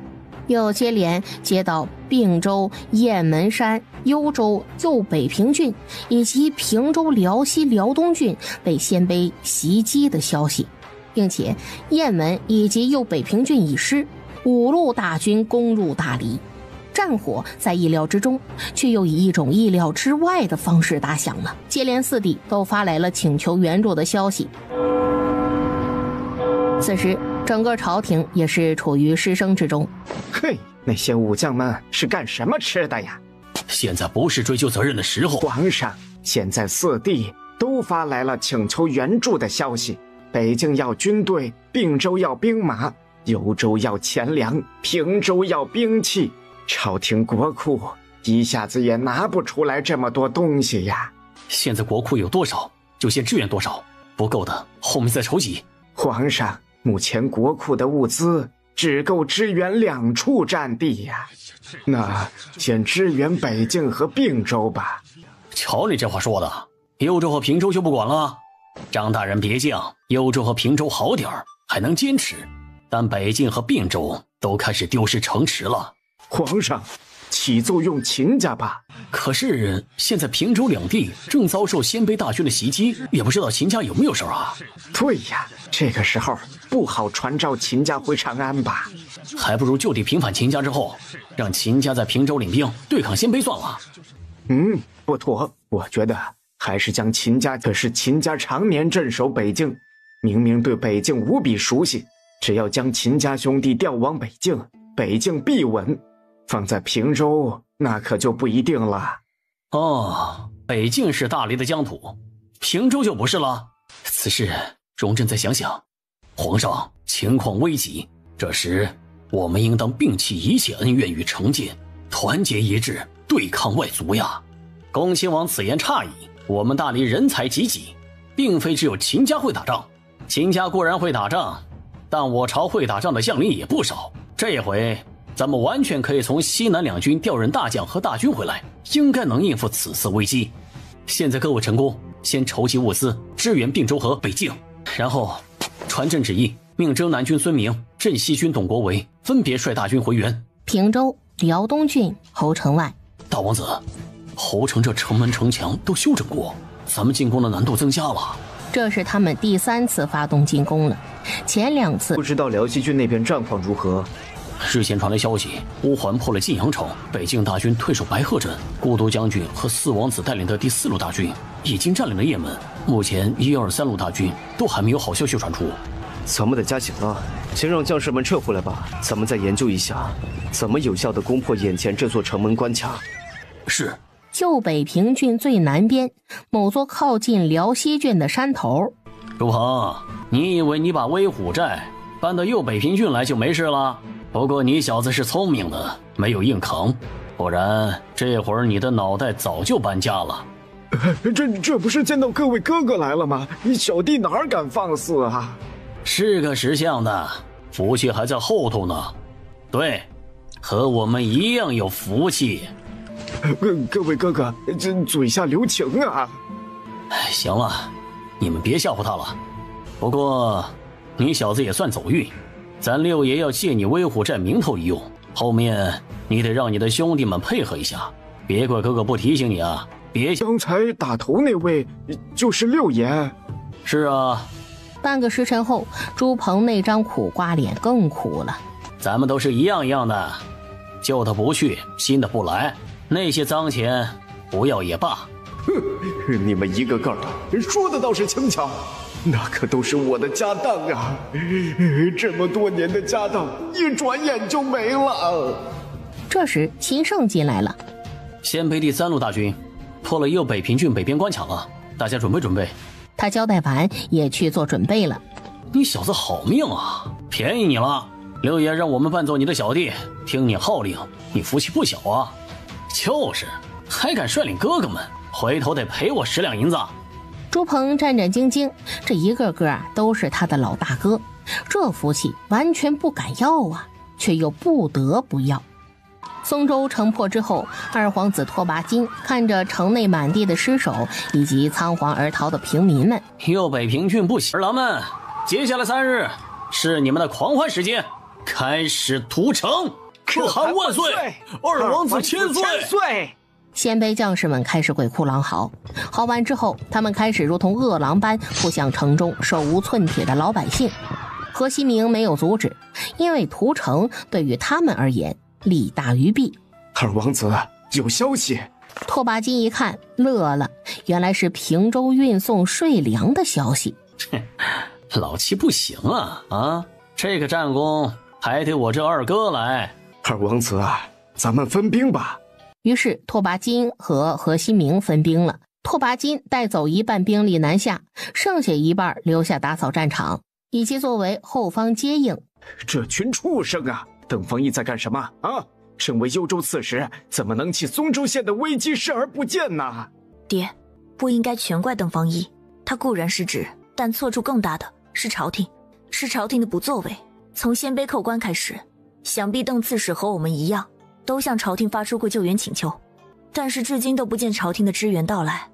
又接连接到并州、雁门山、幽州、右北平郡以及平州、辽西、辽东郡被鲜卑袭击的消息，并且雁门以及右北平郡已失，5路大军攻入大黎。战火在意料之中，却又以一种意料之外的方式打响了。接连4地都发来了请求援助的消息。此时整个朝廷也是处于失声之中。嘿，那些武将们是干什么吃的呀？现在不是追究责任的时候。皇上，现在4地都发来了请求援助的消息，北境要军队，并州要兵马，幽州要钱粮，平州要兵器。朝廷国库一下子也拿不出来这么多东西呀。现在国库有多少就先支援多少，不够的后面再筹集。皇上，目前国库的物资只够支援2处战地呀，那先支援北境和并州吧。瞧你这话说的，幽州和平州就不管了？张大人别犟，幽州和平州好点儿还能坚持，但北境和并州都开始丢失城池了。皇上，启奏用秦家吧。可是现在平州2地正遭受鲜卑大军的袭击，也不知道秦家有没有事啊？对呀，这个时候不好传召秦家回长安吧？还不如就地平反秦家之后，让秦家在平州领兵对抗鲜卑算了。不妥，我觉得还是将秦家，可是秦家常年镇守北境，明明对北境无比熟悉，只要将秦家兄弟调往北境，北境必稳。放在平州那可就不一定了。北境是大黎的疆土，平州就不是了。此事容朕再想想。皇上，情况危急，这时我们应当摒弃一切恩怨与成见，团结一致对抗外族呀。恭亲王此言差矣，我们大黎人才济济，并非只有秦家会打仗。秦家固然会打仗，但我朝会打仗的将领也不少。这回咱们完全可以从西南2军调任大将和大军回来，应该能应付此次危机。现在各位臣工先筹集物资，支援并州和北境，然后传朕旨意，命征南军孙明、镇西军董国维分别率大军回援。平州、辽东郡、侯城外。大王子，侯城这城门城墙都修整过，咱们进攻的难度增加了。这是他们第3次发动进攻了，前2次不知道辽西军那边状况如何。日前传来消息，乌桓破了晋阳城，北境大军退守白鹤镇，孤独将军和4王子带领的第4路大军已经占领了雁门。目前1、2、3路大军都还没有好消息传出。咱们得加紧了，先让将士们撤回来吧，咱们再研究一下怎么有效地攻破眼前这座城门关卡。是。右北平郡最南边某座靠近辽西郡的山头。朱鹏，你以为你把威虎寨搬到右北平郡来就没事了？不过你小子是聪明的，没有硬扛，不然这会儿你的脑袋早就搬家了。这不是见到各位哥哥来了吗？小弟哪敢放肆啊？是个识相的，福气还在后头呢。对，和我们一样有福气。各位哥哥，这嘴下留情啊！行了，你们别吓唬他了。不过你小子也算走运，咱六爷要借你威虎寨名头一用，后面你得让你的兄弟们配合一下，别怪哥哥不提醒你啊！别，刚才打头那位就是六爷。是啊。半个时辰后，朱鹏那张苦瓜脸更苦了。咱们都是一样的，旧的不去，新的不来，那些脏钱不要也罢。哼，你们一个个的说的倒是轻巧，那可都是我的家当啊！这么多年的家当，一转眼就没了。这时，秦胜进来了。鲜卑第3路大军破了右北平郡北边关卡了，大家准备准备。他交代完，也去做准备了。你小子好命啊，便宜你了。六爷让我们扮作你的小弟，听你号令，你福气不小啊。就是，还敢率领哥哥们，回头得赔我10两银子。朱鹏战战兢兢，这一个个都是他的老大哥，这福气完全不敢要啊，却又不得不要。松州城破之后，二皇子拓跋金看着城内满地的尸首以及仓皇而逃的平民们，右北平郡不行，儿郎们，接下来3日是你们的狂欢时间，开始屠城，可汗万岁，二王子千岁。鲜卑将士们开始鬼哭狼嚎，嚎完之后，他们开始如同饿狼般扑向城中手无寸铁的老百姓。何西明没有阻止，因为屠城对于他们而言利大于弊。二王子有消息。拓跋金一看乐了，原来是平州运送税粮的消息。老七不行啊，这个战功还得我这二哥来。二王子啊，咱们分兵吧。于是拓跋金和何西明分兵了。拓跋金带走一半兵力南下，剩下一半留下打扫战场，以及作为后方接应。这群畜生啊！邓方毅在干什么啊？身为幽州刺史，怎么能弃松州县的危机视而不见呢？爹，不应该全怪邓方毅，他固然失职，但错处更大的是朝廷，是朝廷的不作为。从鲜卑寇关开始，想必邓刺史和我们一样，都向朝廷发出过救援请求，但是至今都不见朝廷的支援到来。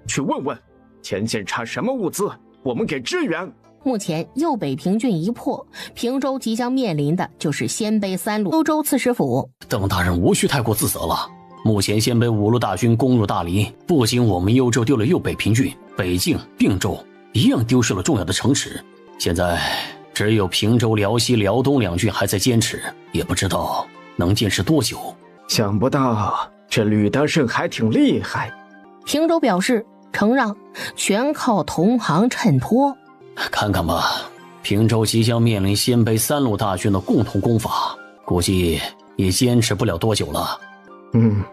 去问问前线差什么物资，我们给支援。目前右北平郡一破，平州即将面临的就是鲜卑3路幽州刺史府。邓大人无需太过自责了，目前鲜卑5路大军攻入大黎，不仅我们幽州丢了右北平郡，北境、并州一样丢失了重要的城池。现在只有平州、辽西、辽东2郡还在坚持，也不知道能坚持多久。想不到这吕大胜还挺厉害。平州表示承让，全靠同行衬托。看看吧，平州即将面临鲜卑3路大军的共同攻伐，估计也坚持不了多久了。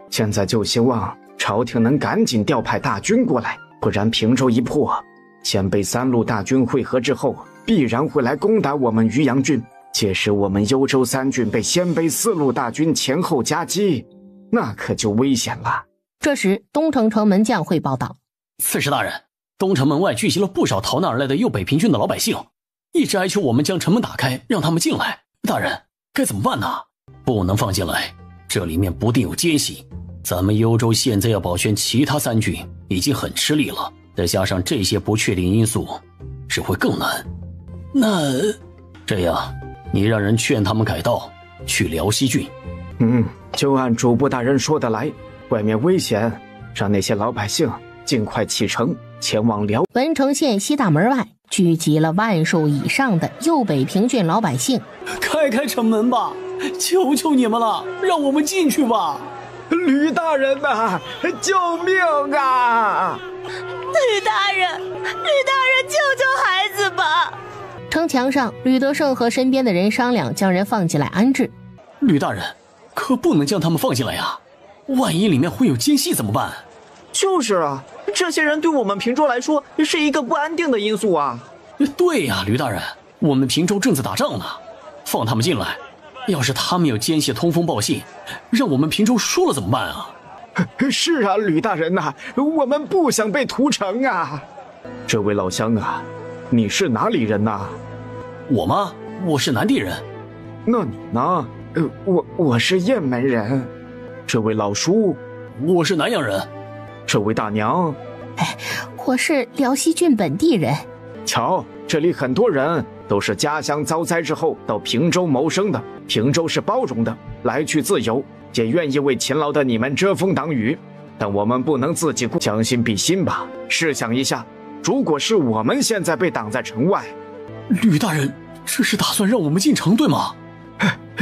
现在就希望朝廷能赶紧调派大军过来，不然平州一破，鲜卑3路大军会合之后，必然会来攻打我们渔阳郡。届时我们幽州3郡被鲜卑4路大军前后夹击，那可就危险了。这时东城城门将会报道，刺史大人，东城门外聚集了不少逃难而来的右北平郡的老百姓，一直哀求我们将城门打开，让他们进来。大人，该怎么办呢？不能放进来，这里面不定有奸细。咱们幽州现在要保全其他3郡已经很吃力了，再加上这些不确定因素，只会更难。那这样，你让人劝他们改道，去辽西郡。就按主簿大人说的来，外面危险，让那些老百姓尽快启程前往辽文城县西大门外聚集了万数以上的右北平郡老百姓。开城门吧，求求你们了，让我们进去吧。吕大人呐，救命啊！吕大人，救救孩子吧！城墙上，吕德胜和身边的人商量，将人放进来安置。吕大人，可不能将他们放进来呀，万一里面会有奸细怎么办？就是啊，这些人对我们平州来说是一个不安定的因素啊。对呀，吕大人，我们平州正在打仗呢，放他们进来，要是他们有奸细通风报信，让我们平州输了怎么办啊？是啊，吕大人呐，我们不想被屠城啊。这位老乡啊，你是哪里人呐？我吗？我是南地人。那你呢？我是雁门人。这位老叔，我是南阳人。这位大娘，我是辽西郡本地人。瞧，这里很多人都是家乡遭灾之后到平州谋生的，平州是包容的，来去自由，也愿意为勤劳的你们遮风挡雨。但我们不能自己将心比心吧？试想一下，如果是我们现在被挡在城外，吕大人，这是打算让我们进城对吗？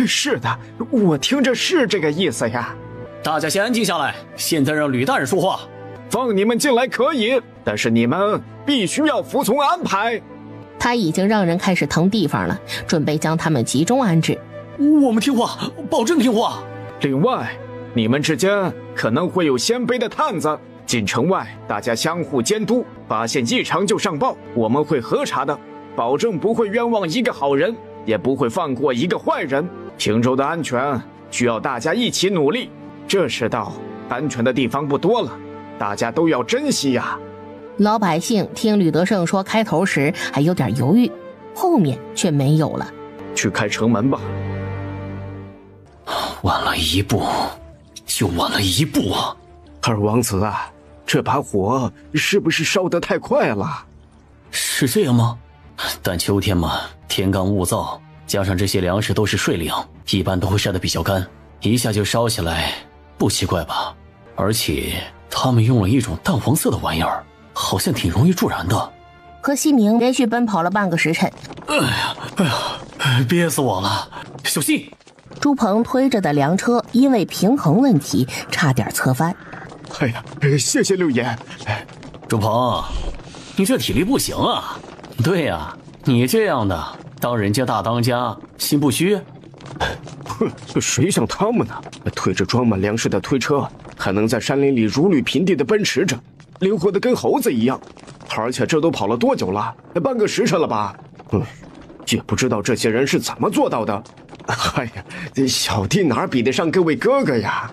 是的，我听着是这个意思呀。大家先安静下来，现在让吕大人说话。放你们进来可以，但是你们必须要服从安排。他已经让人开始腾地方了，准备将他们集中安置。我们听话，保证听话。另外，你们之间可能会有鲜卑的探子，进城外大家相互监督，发现异常就上报，我们会核查的，保证不会冤枉一个好人，也不会放过一个坏人。平州的安全需要大家一起努力，这世道安全的地方不多了，大家都要珍惜呀。老百姓听吕德胜说开头时还有点犹豫，后面却没有了。去开城门吧。晚了一步，就晚了一步啊！二王子啊，这把火是不是烧得太快了？是这样吗？但秋天嘛，天干物燥，加上这些粮食都是税粮，一般都会晒得比较干，一下就烧起来，不奇怪吧？而且他们用了一种淡黄色的玩意儿，好像挺容易助燃的。何西明连续奔跑了半个时辰。哎呀，憋死我了！小心！朱鹏推着的粮车因为平衡问题差点侧翻。哎呀，谢谢六爷。朱鹏，你这体力不行啊。对呀，你这样的当人家大当家，心不虚？哼，谁像他们呢？推着装满粮食的推车，还能在山林里如履平地的奔驰着，灵活的跟猴子一样。而且这都跑了多久了？半个时辰了吧？也不知道这些人是怎么做到的。哎呀，小弟哪比得上各位哥哥呀？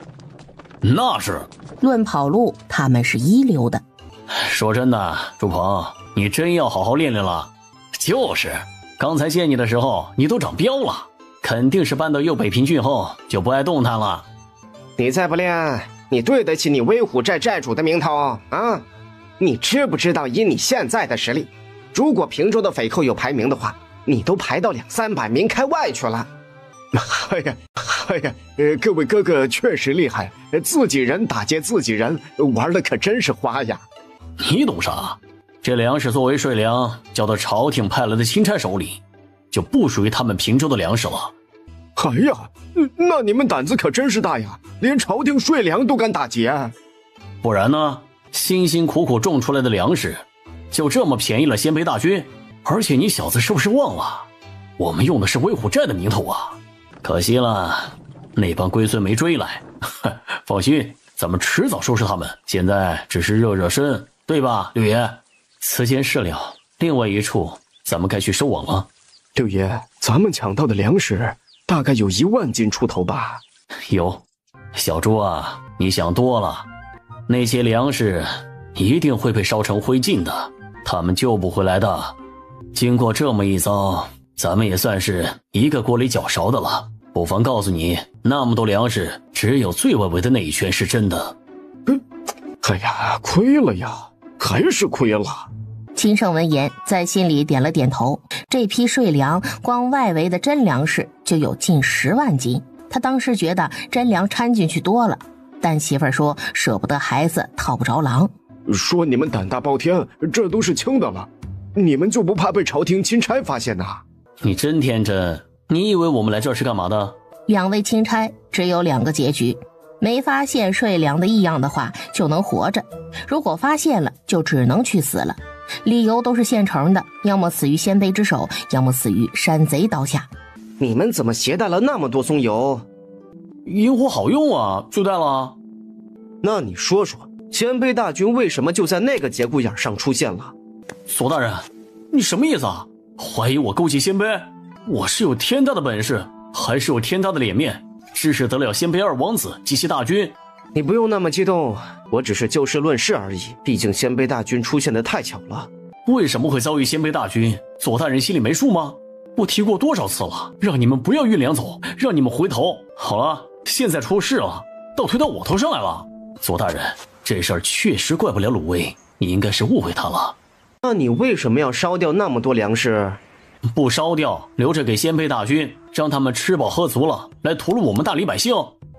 那是。论跑路，他们是一流的。说真的，朱鹏，你真要好好练练了。就是，刚才见你的时候，你都长膘了，肯定是搬到右北平郡后就不爱动弹了。你再不练，你对得起你威虎寨寨主的名头啊？你知不知道，以你现在的实力，如果平州的匪寇有排名的话，你都排到200-300名开外去了。哎呀，各位哥哥确实厉害，自己人打劫自己人，玩的可真是花呀。你懂啥？这粮食作为税粮，交到朝廷派来的钦差手里，就不属于他们平州的粮食了。哎呀，那你们胆子可真是大呀，连朝廷税粮都敢打劫。不然呢？辛辛苦苦种出来的粮食，就这么便宜了鲜卑大军？而且你小子是不是忘了，我们用的是威虎寨的名头啊？可惜了，那帮龟孙没追来。放心，咱们迟早收拾他们，现在只是热热身，对吧，六爷？此间事了，另外一处咱们该去收网了。六爷，咱们抢到的粮食大概有1万斤出头吧？有。小朱啊，你想多了，那些粮食一定会被烧成灰烬的，他们救不回来的。经过这么一遭，咱们也算是一个锅里搅勺的了。不妨告诉你，那么多粮食，只有最外围的那一圈是真的。哎呀，亏了呀，还是亏了。秦胜闻言，在心里点了点头。这批税粮，光外围的真粮食就有近10万斤。他当时觉得真粮掺进去多了，但媳妇儿说舍不得孩子套不着狼。说你们胆大包天，这都是轻的了，你们就不怕被朝廷钦差发现呐？你真天真，你以为我们来这儿是干嘛的？2位钦差只有2个结局，没发现税粮的异样的话就能活着，如果发现了就只能去死了。理由都是现成的，要么死于鲜卑之手，要么死于山贼刀下。你们怎么携带了那么多松油？引火好用啊，就带了。那你说说，鲜卑大军为什么就在那个节骨眼上出现了？索大人，你什么意思啊？怀疑我勾结鲜卑？我是有天大的本事，还是有天大的脸面，指使得了鲜卑2王子及其大军？你不用那么激动，我只是就事论事而已。毕竟鲜卑大军出现的太巧了。为什么会遭遇鲜卑大军？左大人心里没数吗？我提过多少次了，让你们不要运粮走，让你们回头。好了，现在出事了，倒推到我头上来了。左大人，这事儿确实怪不了鲁卫，你应该是误会他了。那你为什么要烧掉那么多粮食？不烧掉，留着给鲜卑大军，让他们吃饱喝足了，来屠戮我们大理百姓。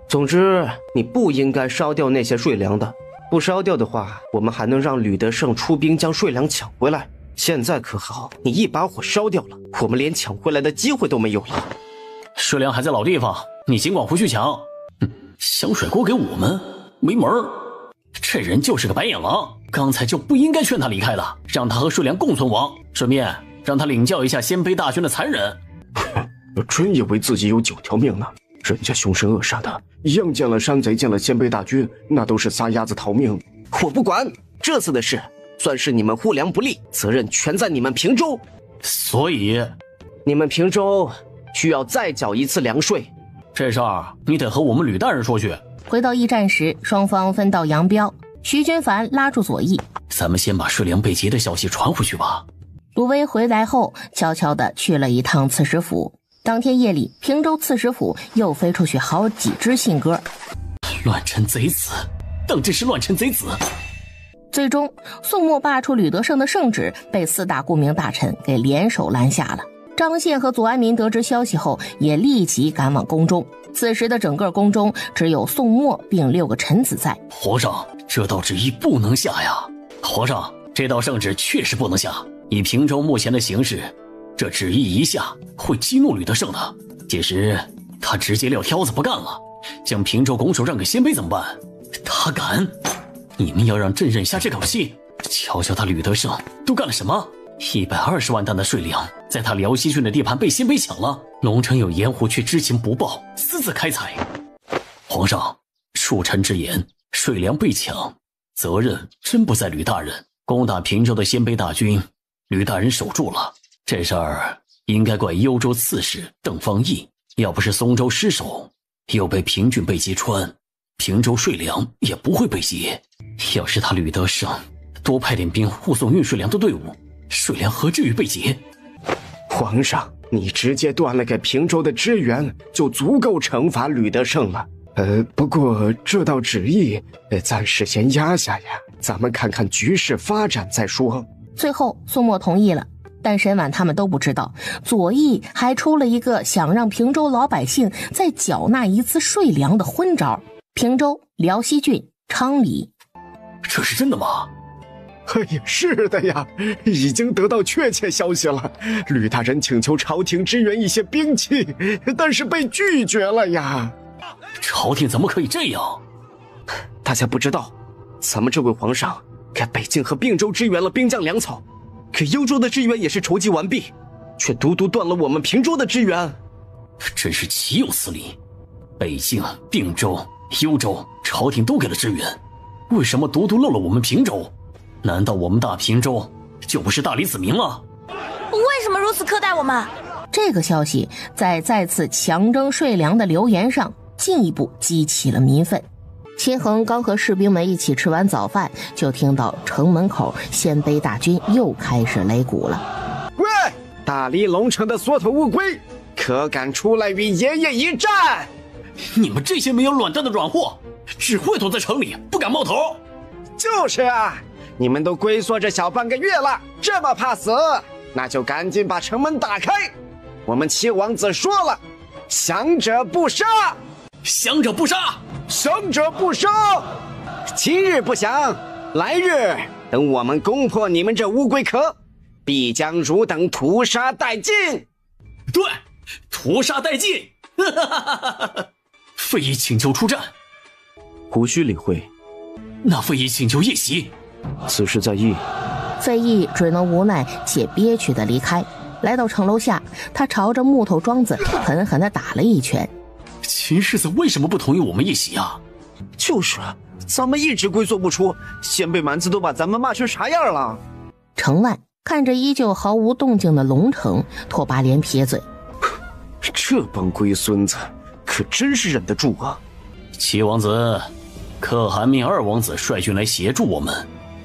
总之，你不应该烧掉那些税粮的。不烧掉的话，我们还能让吕德胜出兵将税粮抢回来。现在可好，你一把火烧掉了，我们连抢回来的机会都没有了。水良还在老地方，你尽管回去抢。想甩锅给我们，没门儿！这人就是个白眼狼，刚才就不应该劝他离开的，让他和水良共存亡，顺便让他领教一下鲜卑大军的残忍。真以为自己有9条命呢？人家凶神恶煞的，一样见了山贼，见了鲜卑大军，那都是撒丫子逃命。我不管，这次的事算是你们护粮不力，责任全在你们平州。所以，你们平州需要再缴一次粮税。这事儿你得和我们吕大人说去。回到驿站时，双方分道扬镳。徐君凡拉住左翼：“咱们先把水良被劫的消息传回去吧。”鲁威回来后，悄悄地去了一趟刺史府。当天夜里，平州刺史府又飞出去好几支信鸽。乱臣贼子，当真是乱臣贼子！最终，宋末罢黜吕德胜的圣旨被4大顾命大臣给联手拦下了。张宪和左安民得知消息后，也立即赶往宫中。此时的整个宫中只有宋末并6个臣子在。皇上，这道旨意不能下呀！皇上，这道圣旨确实不能下。以平州目前的形势，这旨意一下会激怒吕德胜的。届时他直接撂挑子不干了，将平州拱手让给鲜卑怎么办？他敢？你们要让朕忍下这口气？瞧瞧他吕德胜都干了什么？120万担的税粮，在他辽西郡的地盘被鲜卑抢了，龙城有盐湖却知情不报，私自开采。皇上，恕臣直言，税粮被抢，责任真不在吕大人。攻打平州的鲜卑大军，吕大人守住了，这事儿应该怪幽州刺史邓方义。要不是松州失守，又被平郡被击穿，平州税粮也不会被劫。要是他吕德胜多派点兵护送运税粮的队伍，税粮何至于被劫？皇上，你直接断了给平州的支援，就足够惩罚吕德胜了。不过这道旨意，暂时先压下呀，咱们看看局势发展再说。最后，宋末同意了，但沈婉他们都不知道，左翼还出了一个想让平州老百姓再缴纳一次税粮的昏招。平州、辽西郡、昌黎，这是真的吗？哎呀，是的呀，已经得到确切消息了。吕大人请求朝廷支援一些兵器，但是被拒绝了呀。朝廷怎么可以这样？大家不知道，咱们这位皇上给北境和并州支援了兵将粮草，可幽州的支援也是筹集完毕，却独独断了我们平州的支援，真是岂有此理！北境、并州、幽州，朝廷都给了支援，为什么独独漏了我们平州？难道我们大平州就不是大理子民了？为什么如此苛待我们？这个消息在再次强征税粮的流言上进一步激起了民愤。秦衡刚和士兵们一起吃完早饭，就听到城门口鲜卑大军又开始擂鼓了。喂，大理龙城的缩头乌龟，可敢出来与爷爷一战？你们这些没有卵蛋的软货，只会躲在城里，不敢冒头。就是啊，你们都龟缩着小半个月了，这么怕死，那就赶紧把城门打开。我们七王子说了，降者不杀，降者不杀，降者不杀。今日不降，来日等我们攻破你们这乌龟壳，必将汝等屠杀殆尽。对，屠杀殆尽。费祎请求出战，无需理会。那费祎请求夜袭，此事在意。费祎只能无奈且憋屈地离开。来到城楼下，他朝着木头桩子狠狠地打了一拳。秦世子为什么不同意我们夜袭啊？就是，咱们一直龟缩不出，鲜卑蛮子都把咱们骂成啥样了？城外看着依旧毫无动静的龙城，拓跋连撇嘴：这帮龟孙子可真是忍得住啊！七王子，可汗命二王子率军来协助我们。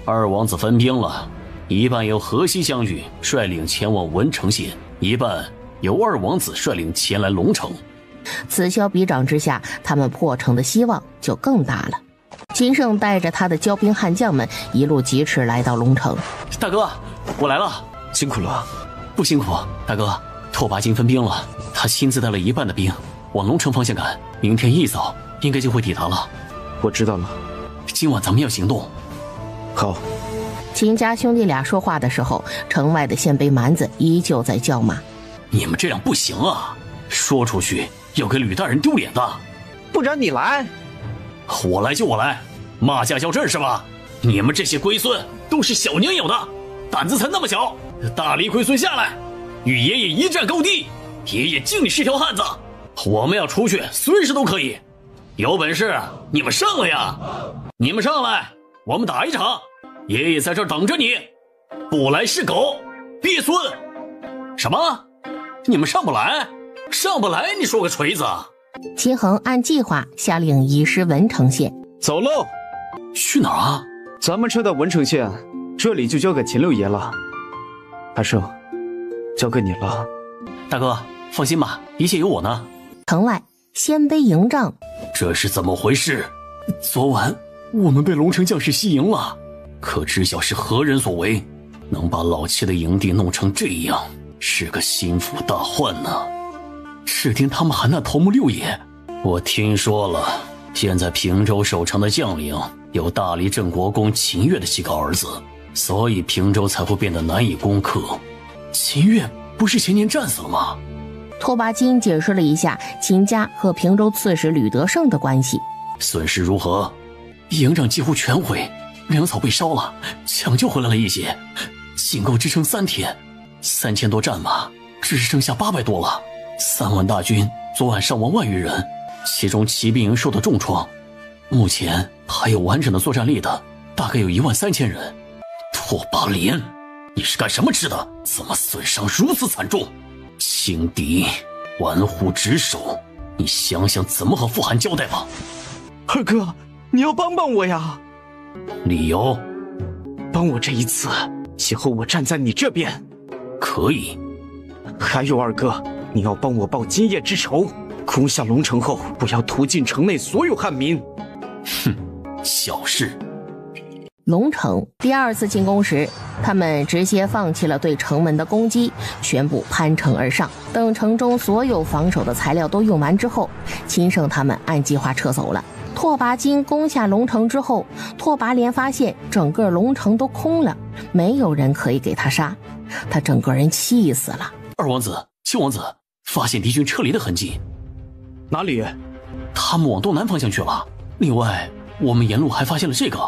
二王子分兵了，一半由河西将军率领前往文城县，一半由二王子率领前来龙城。此消彼长之下，他们破城的希望就更大了。秦胜带着他的骄兵悍将们一路疾驰来到龙城。大哥，我来了，辛苦了。不辛苦，大哥，拓跋金分兵了，他亲自带了一半的兵往龙城方向赶，明天一早应该就会抵达了。我知道了，今晚咱们要行动。好。秦家兄弟俩说话的时候，城外的鲜卑蛮子依旧在叫骂：你们这样不行啊！说出去要给吕大人丢脸的。不然你来。我来就我来，骂驾校镇是吧？你们这些龟孙都是小娘有的，胆子才那么小，大力龟孙下来，与爷爷一战高低，爷爷敬你是条汉子。我们要出去随时都可以，有本事你们上来呀！你们上来，我们打一场，爷爷在这儿等着你，不来是狗，鳖孙。什么？你们上不来？上不来你说个锤子！齐恒按计划下令移师文城县。走喽！去哪儿啊？咱们撤到文城县，这里就交给秦六爷了。阿胜，交给你了。大哥，放心吧，一切有我呢。城外，鲜卑营帐。这是怎么回事？昨晚我们被龙城将士吸营了，可知晓是何人所为，能把老七的营地弄成这样，是个心腹大患呢。只听他们喊那头目六爷，我听说了，现在平州守城的将领有大理镇国公秦越的几个儿子，所以平州才会变得难以攻克。秦越不是前年战死了吗？拓跋金解释了一下秦家和平州刺史吕德胜的关系。损失如何？营帐几乎全毁，粮草被烧了，抢救回来了一些，仅够支撑3天。3000多战马，只剩下800多了。3万大军，昨晚伤亡1万余人，其中骑兵营受到重创，目前还有完整的作战力的，大概有13000人。拓跋连，你是干什么吃的？怎么损伤如此惨重？轻敌，玩忽职守，你想想怎么和傅寒交代吧。二哥，你要帮帮我呀！理由？帮我这一次，以后我站在你这边。可以。还有二哥，你要帮我报今夜之仇，攻下龙城后，不要屠尽城内所有汉民。哼，小事。龙城第2次进攻时，他们直接放弃了对城门的攻击，全部攀城而上。等城中所有防守的材料都用完之后，秦胜他们按计划撤走了。拓跋金攻下龙城之后，拓跋连发现整个龙城都空了，没有人可以给他杀，他整个人气死了。二王子、七王子发现敌军撤离的痕迹。哪里？他们往东南方向去了。另外，我们沿路还发现了这个。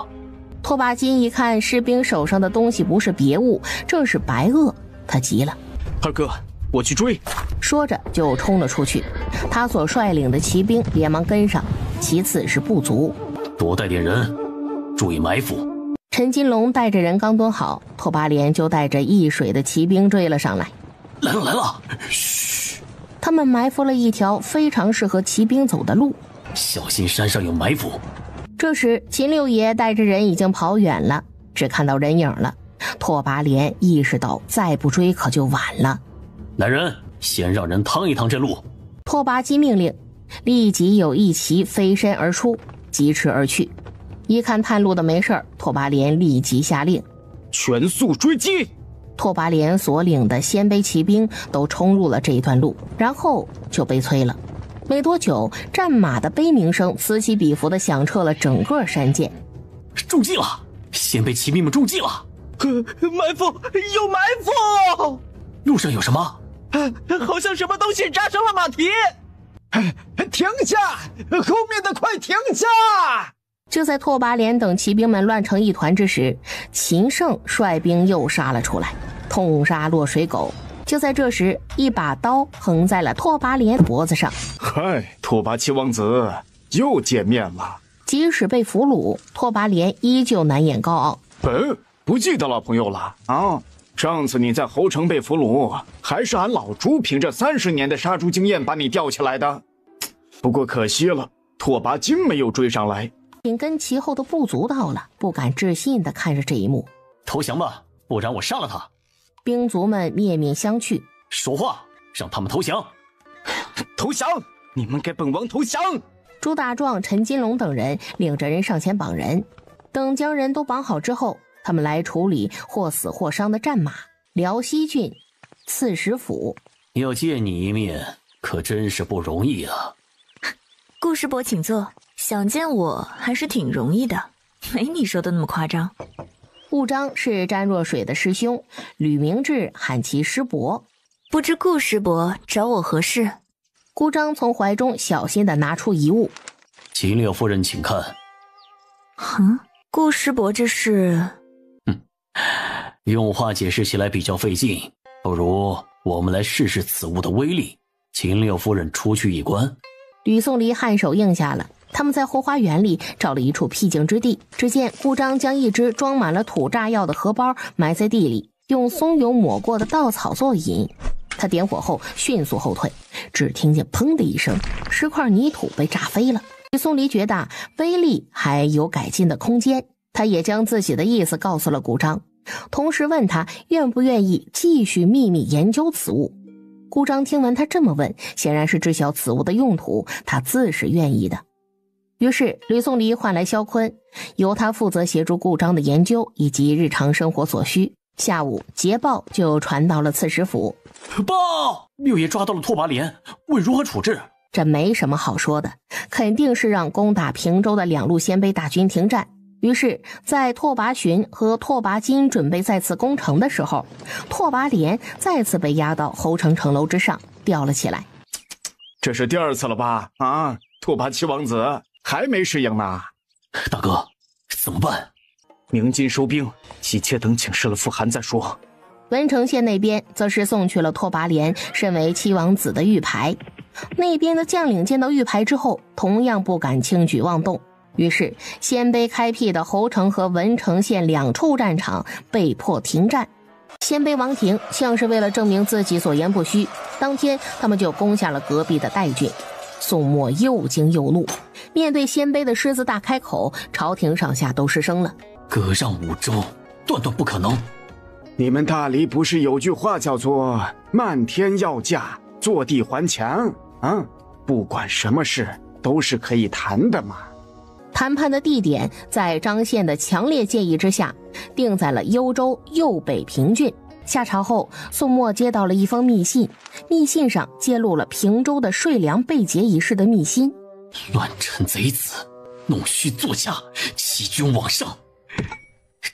拓跋金一看士兵手上的东西不是别物，正是白垩，他急了。二哥，我去追！说着就冲了出去。他所率领的骑兵连忙跟上，其次是部族。多带点人，注意埋伏。陈金龙带着人刚蹲好，拓跋连就带着易水的骑兵追了上来。来了来了！嘘！他们埋伏了一条非常适合骑兵走的路。小心山上有埋伏。这时秦六爷带着人已经跑远了，只看到人影了。拓跋连意识到再不追可就晚了。来人，先让人趟一趟这路。拓跋金命令，立即有一骑飞身而出，疾驰而去。一看探路的没事儿，拓跋连立即下令全速追击。拓跋连所领的鲜卑骑兵都冲入了这段路，然后就被催了。没多久，战马的悲鸣声此起彼伏地响彻了整个山涧。中计了！鲜卑骑兵们中计了！埋伏！有埋伏！路上有什么？好像什么东西扎伤了马蹄！停下！后面的快停下！就在拓跋连等骑兵们乱成一团之时，秦胜率兵又杀了出来，痛杀落水狗。就在这时，一把刀横在了拓跋连脖子上。嗨，拓跋七王子，又见面了。即使被俘虏，拓跋连依旧难掩高傲。不记得老朋友了啊？上次你在侯城被俘虏，还是俺老朱凭着30年的杀猪经验把你吊起来的。不过可惜了，拓跋金没有追上来。紧跟其后的部族到了，不敢置信地看着这一幕。投降吧，不然我杀了他。兵卒们面面相觑。说话，让他们投降。投降！你们给本王投降！朱大壮、陈金龙等人领着人上前绑人。等将人都绑好之后，他们来处理或死或伤的战马。辽西郡刺史府，要见你一面，可真是不容易啊。顾师伯请坐，想见我还是挺容易的，没你说的那么夸张。顾章是詹若水的师兄，吕明志喊其师伯。不知顾师伯找我何事？顾章从怀中小心地拿出遗物。秦六夫人请看。顾师伯这是……用话解释起来比较费劲，不如我们来试试此物的威力。秦六夫人出去一观。吕宋离颔首应下了。他们在后花园里找了一处僻静之地，只见顾章将一只装满了土炸药的荷包埋在地里，用松油抹过的稻草做引。他点火后迅速后退，只听见砰的一声，10块泥土被炸飞了。吕宋离觉得威力还有改进的空间，他也将自己的意思告诉了顾章，同时问他愿不愿意继续秘密研究此物。顾章听闻他这么问，显然是知晓此物的用途，他自是愿意的。于是吕宋离唤来萧坤，由他负责协助顾章的研究以及日常生活所需。下午捷报就传到了刺史府。报！六爷抓到了拓跋连，问如何处置。这没什么好说的，肯定是让攻打平州的2路鲜卑大军停战。于是在拓跋寻和拓跋金准备再次攻城的时候，拓跋连再次被压到侯城城楼之上吊了起来。这是第2次了吧？拓跋七王子还没适应呢。大哥，怎么办？鸣金收兵，急切等请示了傅寒再说。文成县那边则是送去了拓跋连身为七王子的玉牌。那边的将领见到玉牌之后，同样不敢轻举妄动。于是鲜卑开辟的侯城和文成县2处战场被迫停战。鲜卑王庭像是为了证明自己所言不虚，当天他们就攻下了隔壁的代郡。宋墨又惊又怒，面对鲜卑的狮子大开口，朝廷上下都失声了。割让5州，断断不可能。你们大理不是有句话叫做漫天要价，坐地还墙不管什么事都是可以谈的嘛。谈判的地点在张宪的强烈建议之下，定在了幽州右北平郡。下朝后，宋墨接到了一封密信，密信上揭露了平州的税粮被劫一事的密信。乱臣贼子，弄虚作假，欺君罔上，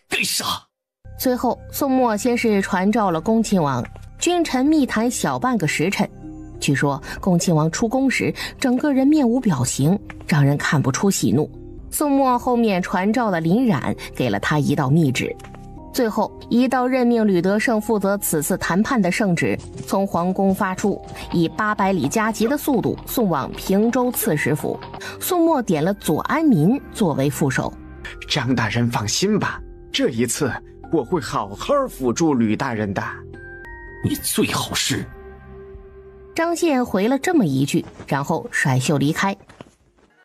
该杀！最后，宋墨先是传召了恭亲王，君臣密谈小半个时辰。据说恭亲王出宫时，整个人面无表情，让人看不出喜怒。宋墨后面传召了林冉，给了他一道密旨。最后一道任命吕德胜负责此次谈判的圣旨从皇宫发出，以800里加急的速度送往平州刺史府。宋墨点了左安民作为副手。张大人放心吧，这一次我会好好辅助吕大人的。你最好是。张宪回了这么一句，然后甩袖离开。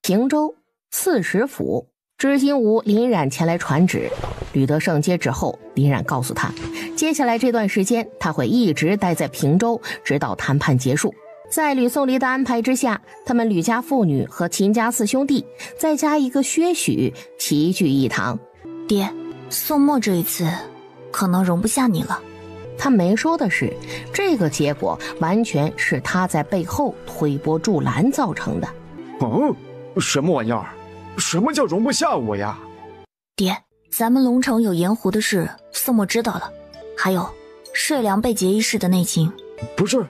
平州刺史府执行吴林冉前来传旨，吕德胜接旨后，林冉告诉他，接下来这段时间他会一直待在平州，直到谈判结束。在吕宋离的安排之下，他们吕家父女和秦家4兄弟，再加一个薛许，齐聚一堂。爹，宋墨这一次可能容不下你了。他没说的是，这个结果完全是他在背后推波助澜造成的。什么玩意儿？什么叫容不下我呀？爹，咱们龙城有盐湖的事，宋墨知道了，还有税粮被劫一事的内情。不是，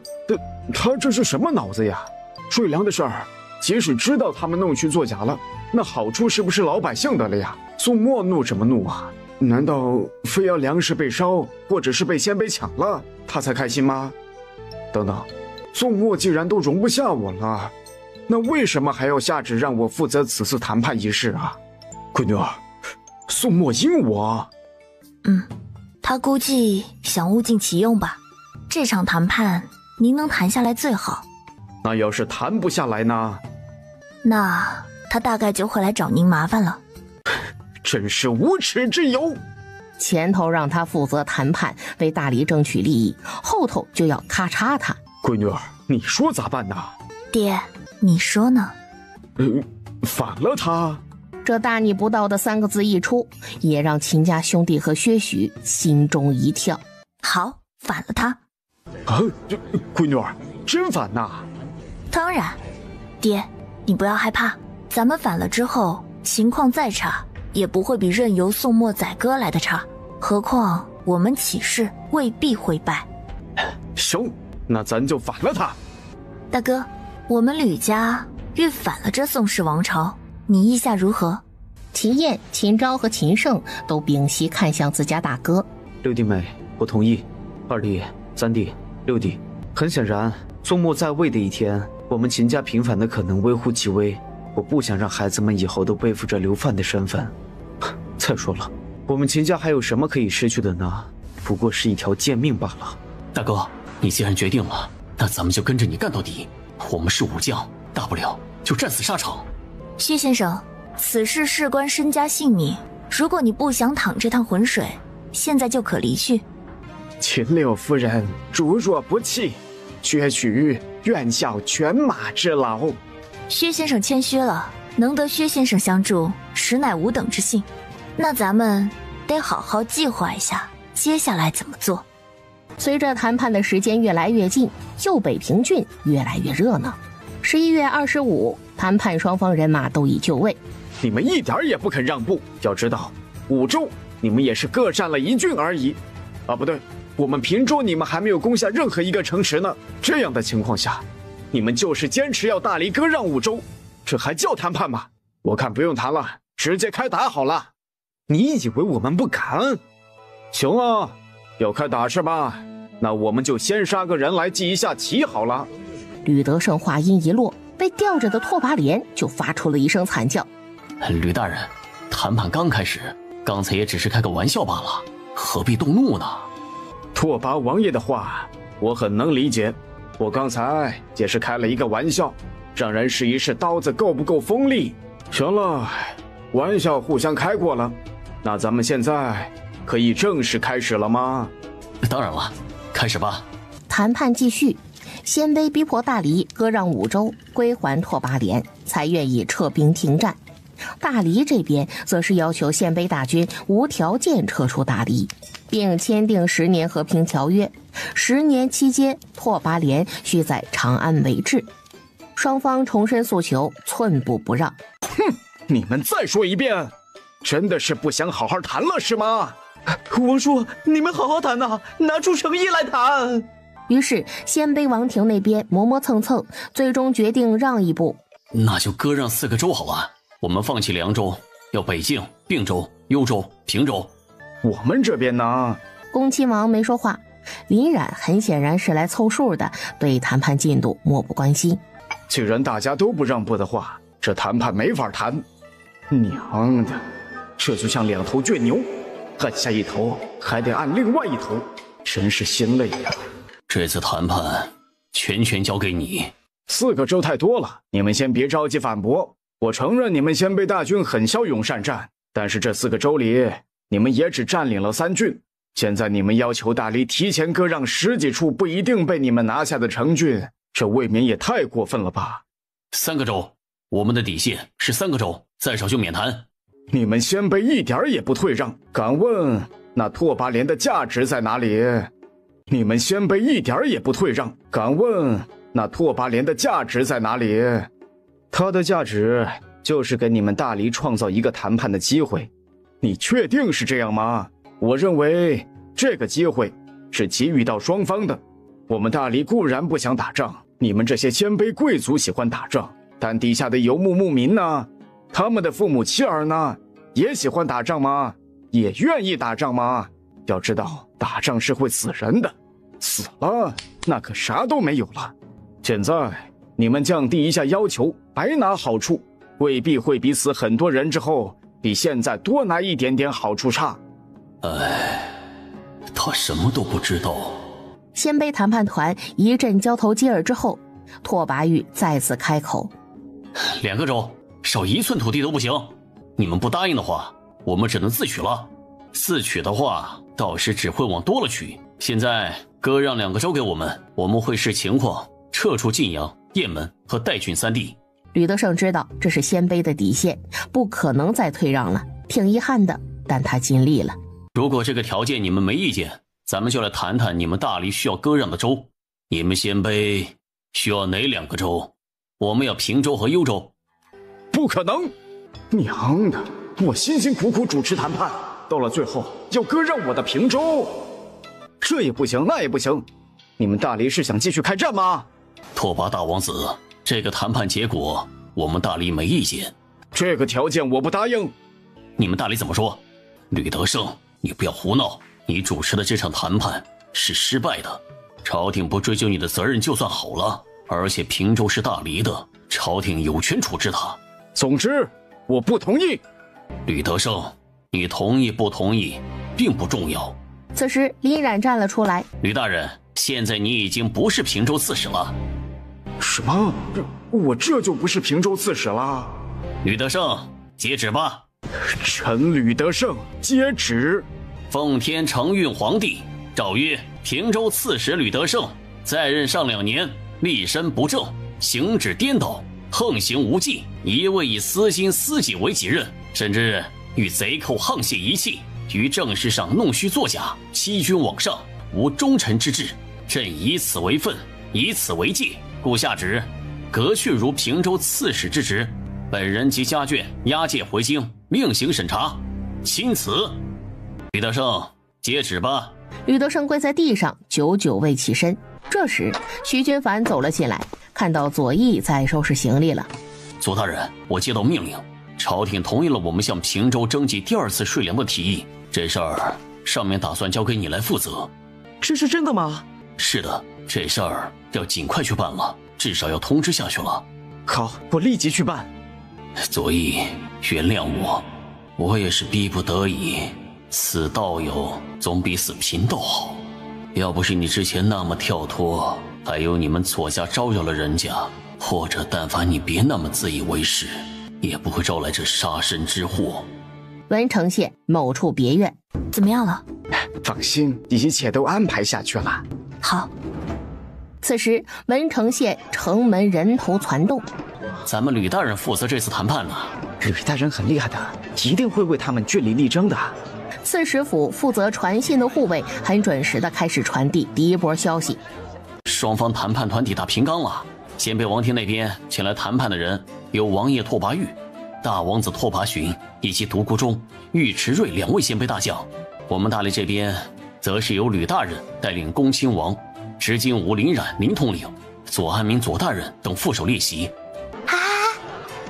他这是什么脑子呀？税粮的事儿，即使知道他们弄虚作假了，那好处是不是老百姓的了呀？宋墨怒什么怒啊？难道非要粮食被烧，或者是被鲜卑抢了，他才开心吗？等等，宋墨既然都容不下我了，那为什么还要下旨让我负责此次谈判一事啊？闺女儿，宋墨阴我。他估计想物尽其用吧。这场谈判您能谈下来最好。那要是谈不下来呢？那他大概就会来找您麻烦了。真是无耻之尤！前头让他负责谈判，为大理争取利益，后头就要咔嚓他。闺女儿，你说咋办呢？爹，你说呢？反了他。这大逆不道的3个字一出，也让秦家兄弟和薛许心中一跳。好，反了他。这闺女儿真反呐？当然。爹，你不要害怕，咱们反了之后，情况再差也不会比任由宋墨宰割来的差。何况我们起事未必会败。行，那咱就反了他。大哥，我们吕家欲反了这宋氏王朝，你意下如何？秦燕、秦昭和秦胜都屏息看向自家大哥。六弟妹，我同意。二弟、三弟、六弟，很显然，宋末在位的一天，我们秦家平反的可能微乎其微。我不想让孩子们以后都背负着流犯的身份。再说了，我们秦家还有什么可以失去的呢？不过是一条贱命罢了。大哥，你既然决定了，那咱们就跟着你干到底。我们是武将，大不了就战死沙场。薛先生，此事事关身家性命，如果你不想淌这趟浑水，现在就可离去。秦六夫人主若不弃，薛许愿效犬马之劳。薛先生谦虚了，能得薛先生相助，实乃吾等之幸。那咱们得好好计划一下接下来怎么做。随着谈判的时间越来越近，右北平郡越来越热闹。11月25，谈判双方人马都已就位。你们一点也不肯让步，要知道5州你们也是各占了1郡而已。啊，不对，我们平州你们还没有攻下任何一个城池呢。这样的情况下，你们就是坚持要大黎割让5州，这还叫谈判吗？我看不用谈了，直接开打好了。你以为我们不敢？行啊，要开打是吧？那我们就先杀个人来祭一下旗好了。吕德胜话音一落，被吊着的拓跋连就发出了一声惨叫。吕大人，谈判刚开始，刚才也只是开个玩笑罢了，何必动怒呢？拓跋王爷的话我很能理解，我刚才也是开了一个玩笑，让人试一试刀子够不够锋利。行了，玩笑互相开过了，那咱们现在可以正式开始了吗？当然了，开始吧。谈判继续，鲜卑逼迫大黎割让5州，归还拓跋连，才愿意撤兵停战。大黎这边则是要求鲜卑大军无条件撤出大黎，并签订10年和平条约。10年期间，拓跋连需在长安为质。双方重申诉求，寸步不让。哼，你们再说一遍，真的是不想好好谈了是吗？王叔，你们好好谈呐，拿出诚意来谈。于是鲜卑王庭那边磨磨蹭蹭，最终决定让一步。那就割让4个州好了，我们放弃凉州，要北境、并州、幽州、平州。我们这边呢？恭亲王没说话，林冉很显然是来凑数的，对谈判进度漠不关心。既然大家都不让步的话，这谈判没法谈。娘的，这就像2头倔牛，按下一头还得按另外一头，真是心累呀。这次谈判全权交给你。4个州太多了，你们先别着急反驳。我承认你们鲜卑大军很骁勇善战，但是这4个州里，你们也只占领了3郡。现在你们要求大黎提前割让10几处不一定被你们拿下的城郡，这未免也太过分了吧？3个州，我们的底线是3个州，再少就免谈。你们鲜卑一点也不退让，敢问那拓跋连的价值在哪里？你们鲜卑一点也不退让，敢问那拓跋连的价值在哪里？他的价值就是给你们大黎创造一个谈判的机会。你确定是这样吗？我认为这个机会是给予到双方的。我们大黎固然不想打仗，你们这些鲜卑贵族喜欢打仗，但底下的游牧牧民呢？他们的父母妻儿呢？也喜欢打仗吗？也愿意打仗吗？要知道，打仗是会死人的，死了那可啥都没有了。现在你们降低一下要求，白拿好处，未必会比死很多人之后比现在多拿一点点好处差。他什么都不知道。鲜卑谈判团一阵交头接耳之后，拓跋玉再次开口：2个州少1寸土地都不行，你们不答应的话，我们只能自取了。自取的话，到时只会往多了取。现在割让2个州给我们，我们会视情况撤出晋阳、雁门和代郡3地。吕德胜知道这是鲜卑的底线，不可能再退让了，挺遗憾的，但他尽力了。如果这个条件你们没意见，咱们就来谈谈你们大黎需要割让的州。你们鲜卑需要哪2个州？我们要平州和幽州。不可能！娘的，我辛辛苦苦主持谈判，到了最后要割让我的平州，这也不行那也不行。你们大黎是想继续开战吗？拓跋大王子，这个谈判结果我们大理没意见。这个条件我不答应。你们大理怎么说？吕德胜，你不要胡闹，你主持的这场谈判是失败的，朝廷不追究你的责任就算好了，而且平州是大理的，朝廷有权处置他。总之，我不同意。吕德胜，你同意不同意并不重要。此时林冉站了出来。吕大人，现在你已经不是平州刺史了。什么？我这就不是平州刺史了？吕德胜，接旨吧。臣吕德胜接旨。奉天承运皇帝诏曰：平州刺史吕德胜在任上2年，立身不正，行止颠倒，横行无忌，一味以私心私己为己任，甚至与贼寇沆瀣一气，于政事上弄虚作假，欺君罔上，无忠臣之志。朕以此为愤，以此为戒，故下旨革去如平州刺史之职。本人及家眷押解回京，另行审查。钦此。吕德胜，接旨吧。吕德胜跪在地上，久久未起身。这时徐君凡走了进来，看到左翼在收拾行李了。左大人，我接到命令，朝廷同意了我们向平州征集第2次税粮的提议，这事儿上面打算交给你来负责。这是真的吗？是的，这事儿要尽快去办了，至少要通知下去了。好，我立即去办。左翼，原谅我，我也是逼不得已，死道友总比死贫道好。要不是你之前那么跳脱，还有你们左家招摇了人家，或者但凡你别那么自以为是，也不会招来这杀身之祸。文城县某处别院，怎么样了？放心，一切都安排下去了。好。此时文城县城门人头攒动。咱们吕大人负责这次谈判呢。吕大人很厉害的，一定会为他们据理力争的。刺史府负责传信的护卫很准时地开始传递第一波消息。双方谈判团抵达平冈了，鲜卑王庭那边前来谈判的人有王爷拓跋玉、大王子拓跋寻以及独孤忠、尉迟睿2位鲜卑大将。我们大理这边则是由吕大人带领恭亲王、执金吾林冉林统领、左安民左大人等副手列席。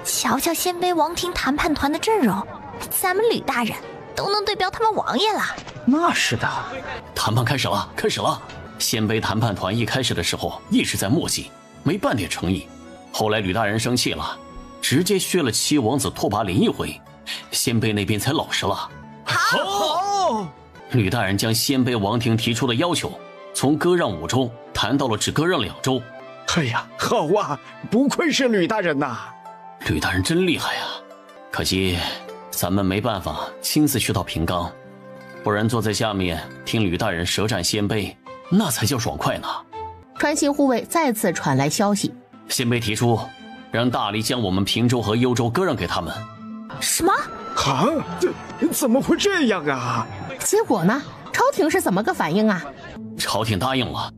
瞧瞧鲜卑王庭谈判团的阵容，咱们吕大人都能对标他们王爷了。那是的。谈判开始了，开始了。鲜卑谈判团一开始的时候一直在磨叽，没半点诚意。后来吕大人生气了，直接削了七王子拓跋连一回，鲜卑那边才老实了。好！吕大人将鲜卑王庭提出的要求从割让5州谈到了只割让2州。哎呀，好啊，不愧是吕大人呐！吕大人真厉害呀！可惜咱们没办法亲自去到平冈，不然坐在下面听吕大人舌战鲜卑，那才叫爽快呢。传信护卫再次传来消息，鲜卑提出让大理将我们平州和幽州割让给他们。什么？啊，这怎么会这样啊？结果呢？朝廷是怎么个反应啊？朝廷答应了。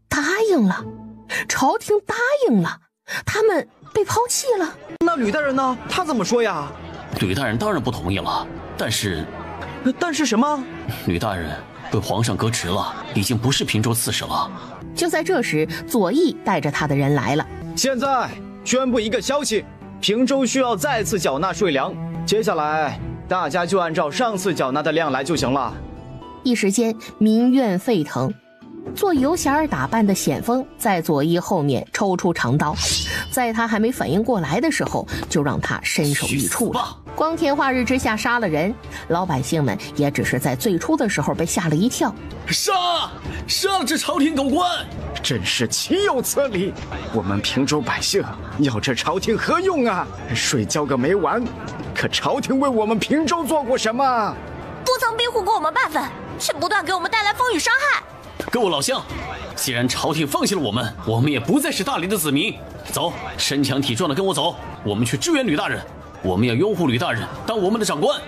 答应了？朝廷答应了？他们被抛弃了？那吕大人呢？他怎么说呀？吕大人当然不同意了，但是什么？吕大人被皇上革职了，已经不是平州刺史了。就在这时，左翼带着他的人来了。现在宣布一个消息，平州需要再次缴纳税粮，接下来大家就按照上次缴纳的量来就行了。一时间民怨沸腾。做游侠儿打扮的险峰在左翼后面抽出长刀，在他还没反应过来的时候，就让他身首异处了。光天化日之下杀了人，老百姓们也只是在最初的时候被吓了一跳。杀了这朝廷狗官！真是岂有此理！我们平州百姓要这朝廷何用啊？税交个没完，可朝廷为我们平州做过什么？不曾庇护过我们半分，却不断给我们带来风雨伤害。各位老乡，既然朝廷放弃了我们，我们也不再是大理的子民。走，身强体壮的跟我走，我们去支援吕大人。我们要拥护吕大人当我们的长官。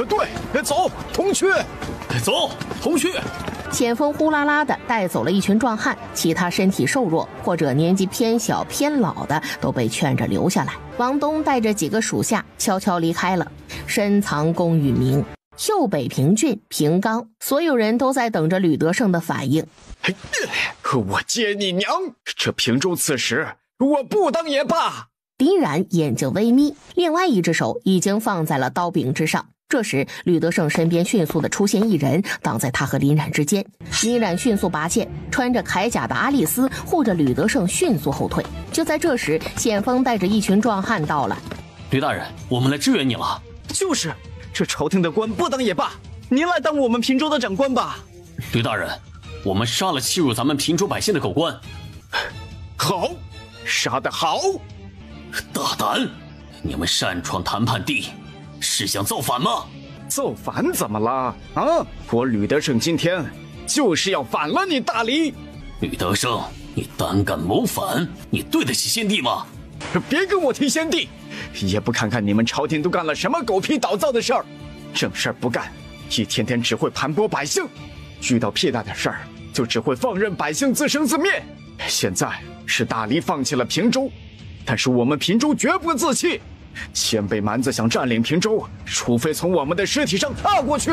对，走，同去。走，同去。险峰呼啦啦的带走了一群壮汉，其他身体瘦弱或者年纪偏小偏老的都被劝着留下来。王东带着几个属下悄悄离开了，深藏功与名。右北平郡平冈，所有人都在等着吕德胜的反应。我接你娘！这平州刺史我不当也罢。林冉眼睛微眯，另外一只手已经放在了刀柄之上。这时吕德胜身边迅速的出现一人，挡在他和林冉之间。林冉迅速拔剑，穿着铠甲的阿丽丝护着吕德胜迅速后退。就在这时，险峰带着一群壮汉到了。吕大人，我们来支援你了。就是，这朝廷的官不当也罢，您来当我们平州的长官吧。吕大人，我们杀了欺辱咱们平州百姓的狗官。好，杀得好！大胆！你们擅闯谈判地，是想造反吗？造反怎么了？啊！我吕德胜今天就是要反了你大理！吕德胜，你胆敢谋反，你对得起先帝吗？别跟我提先帝，也不看看你们朝廷都干了什么狗屁倒灶的事儿，正事儿不干，一天天只会盘剥百姓，遇到屁大点事儿就只会放任百姓自生自灭。现在是大理放弃了平州，但是我们平州绝不自弃。鲜卑蛮子想占领平州，除非从我们的尸体上踏过去。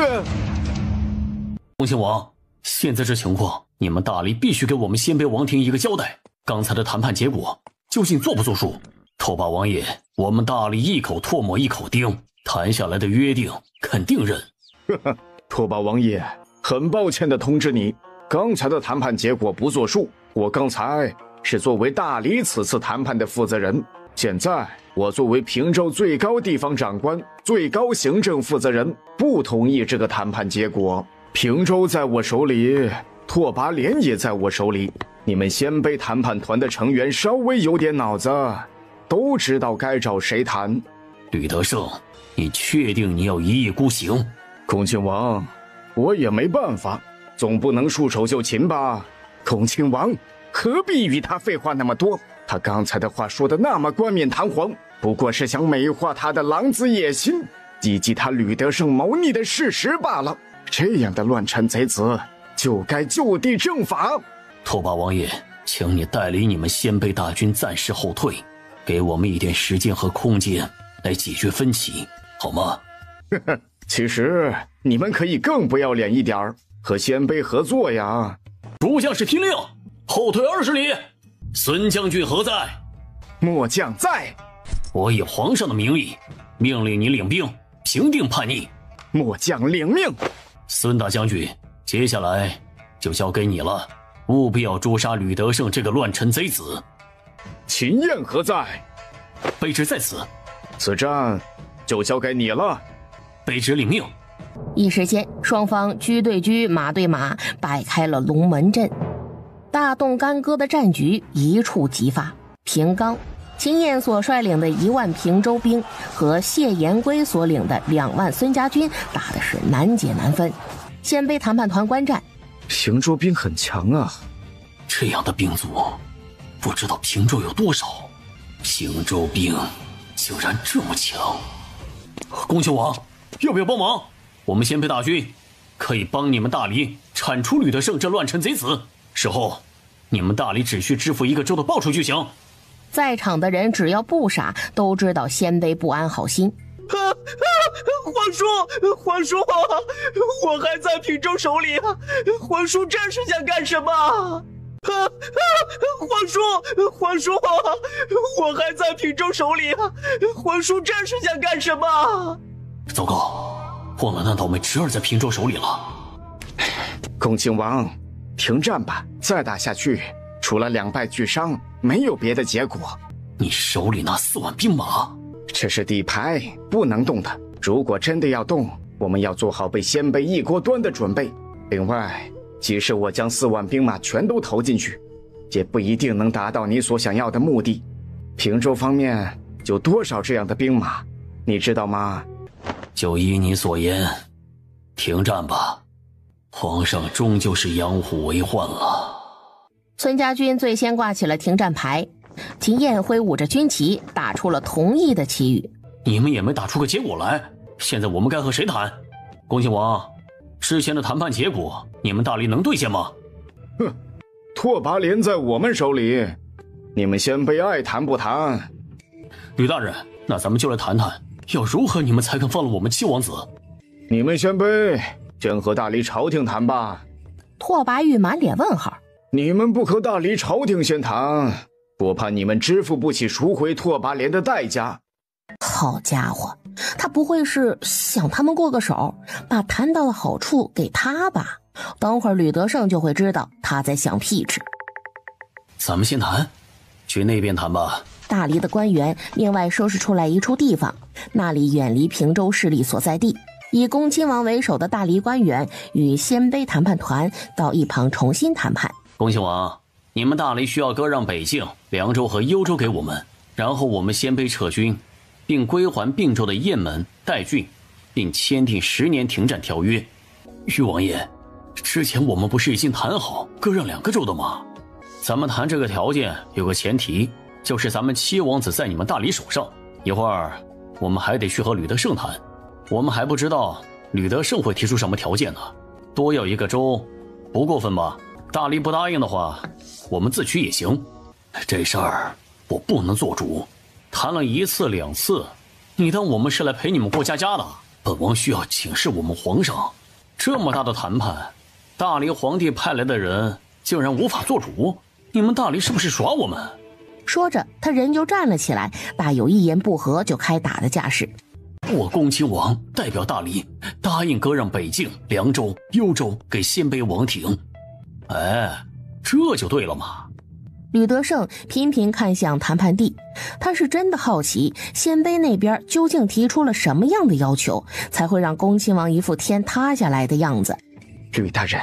恭亲王，现在这情况，你们大理必须给我们鲜卑王庭一个交代。刚才的谈判结果究竟作不作数？拓跋王爷，我们大理一口唾沫一口钉，谈下来的约定肯定认。拓跋王爷，很抱歉地通知你，刚才的谈判结果不作数。我刚才是作为大理此次谈判的负责人，现在我作为平州最高地方长官、最高行政负责人，不同意这个谈判结果。平州在我手里，拓跋连也在我手里。你们鲜卑谈判团的成员稍微有点脑子，都知道该找谁谈。吕德胜，你确定你要一意孤行？恭亲王，我也没办法，总不能束手就擒吧。恭亲王何必与他废话那么多？他刚才的话说的那么冠冕堂皇，不过是想美化他的狼子野心，以及他吕德胜谋逆的事实罢了。这样的乱臣贼子就该就地正法。拓跋王爷，请你带领你们鲜卑大军暂时后退，给我们一点时间和空间来解决分歧，好吗？其实你们可以更不要脸一点，和鲜卑合作呀。诸将士听令，后退20里。孙将军何在？末将在。我以皇上的名义命令你领兵平定叛逆。末将领命。孙大将军，接下来就交给你了，务必要诛杀吕德胜这个乱臣贼子。秦燕何在？卑职在此。此战就交给你了。卑职领命。一时间，双方车对车，马对马，摆开了龙门阵。大动干戈的战局一触即发。平冈，秦燕所率领的1万平州兵和谢延圭所领的2万孙家军打的是难解难分。鲜卑谈判团观战，平州兵很强啊，这样的兵卒不知道平州有多少。平州兵竟然这么强！恭亲王，要不要帮忙？我们鲜卑大军可以帮你们大理铲除吕德胜这乱臣贼子，事后你们大理只需支付1个州的报酬就行。在场的人只要不傻，都知道鲜卑不安好心。皇叔，我还在平州手里，皇叔这是想干什么？皇叔，我还在平州手里，皇叔这是想干什么？糟糕，忘了那倒霉侄儿在平州手里了。恭亲王，停战吧，再打下去，除了2败俱伤，没有别的结果。你手里那4万兵马，这是底牌，不能动的。如果真的要动，我们要做好被鲜卑一锅端的准备。另外，即使我将4万兵马全都投进去，也不一定能达到你所想要的目的。平州方面有多少这样的兵马，你知道吗？就依你所言，停战吧。皇上终究是养虎为患了。孙家军最先挂起了停战牌，秦燕挥舞着军旗，打出了同意的旗语。你们也没打出个结果来，现在我们该和谁谈？恭亲王，之前的谈判结果，你们大理能兑现吗？哼，拓跋连在我们手里，你们鲜卑爱谈不谈？吕大人，那咱们就来谈谈，要如何你们才肯放了我们七王子？你们鲜卑先和大理朝廷谈吧。拓跋玉满脸问号。你们不和大理朝廷先谈，我怕你们支付不起赎回拓跋连的代价。好家伙，他不会是想他们过个手，把谈到的好处给他吧？等会儿吕德胜就会知道他在想屁吃。咱们先谈，去那边谈吧。大黎的官员另外收拾出来一处地方，那里远离平州势力所在地。以恭亲王为首的大黎官员与鲜卑谈判团到一旁重新谈判。恭亲王，你们大黎需要割让北境、凉州和幽州给我们，然后我们鲜卑撤军，并归还并州的雁门、代郡，并签订10年停战条约。玉王爷，之前我们不是已经谈好割让2个州的吗？咱们谈这个条件有个前提，就是咱们7王子在你们大黎手上。一会儿我们还得去和吕德胜谈，我们还不知道吕德胜会提出什么条件呢。多要1个州不过分吧？大黎不答应的话，我们自取也行。这事儿我不能做主，谈了1次2次，你当我们是来陪你们过家家的？本王需要请示我们皇上，这么大的谈判，大黎皇帝派来的人竟然无法做主，你们大黎是不是耍我们？说着，他人就站了起来，大有一言不合就开打的架势。我恭亲王代表大黎答应割让北境、凉州、幽州给鲜卑王庭。哎，这就对了嘛。吕德胜频频看向谈判地，他是真的好奇鲜卑那边究竟提出了什么样的要求，才会让恭亲王一副天塌下来的样子。吕大人，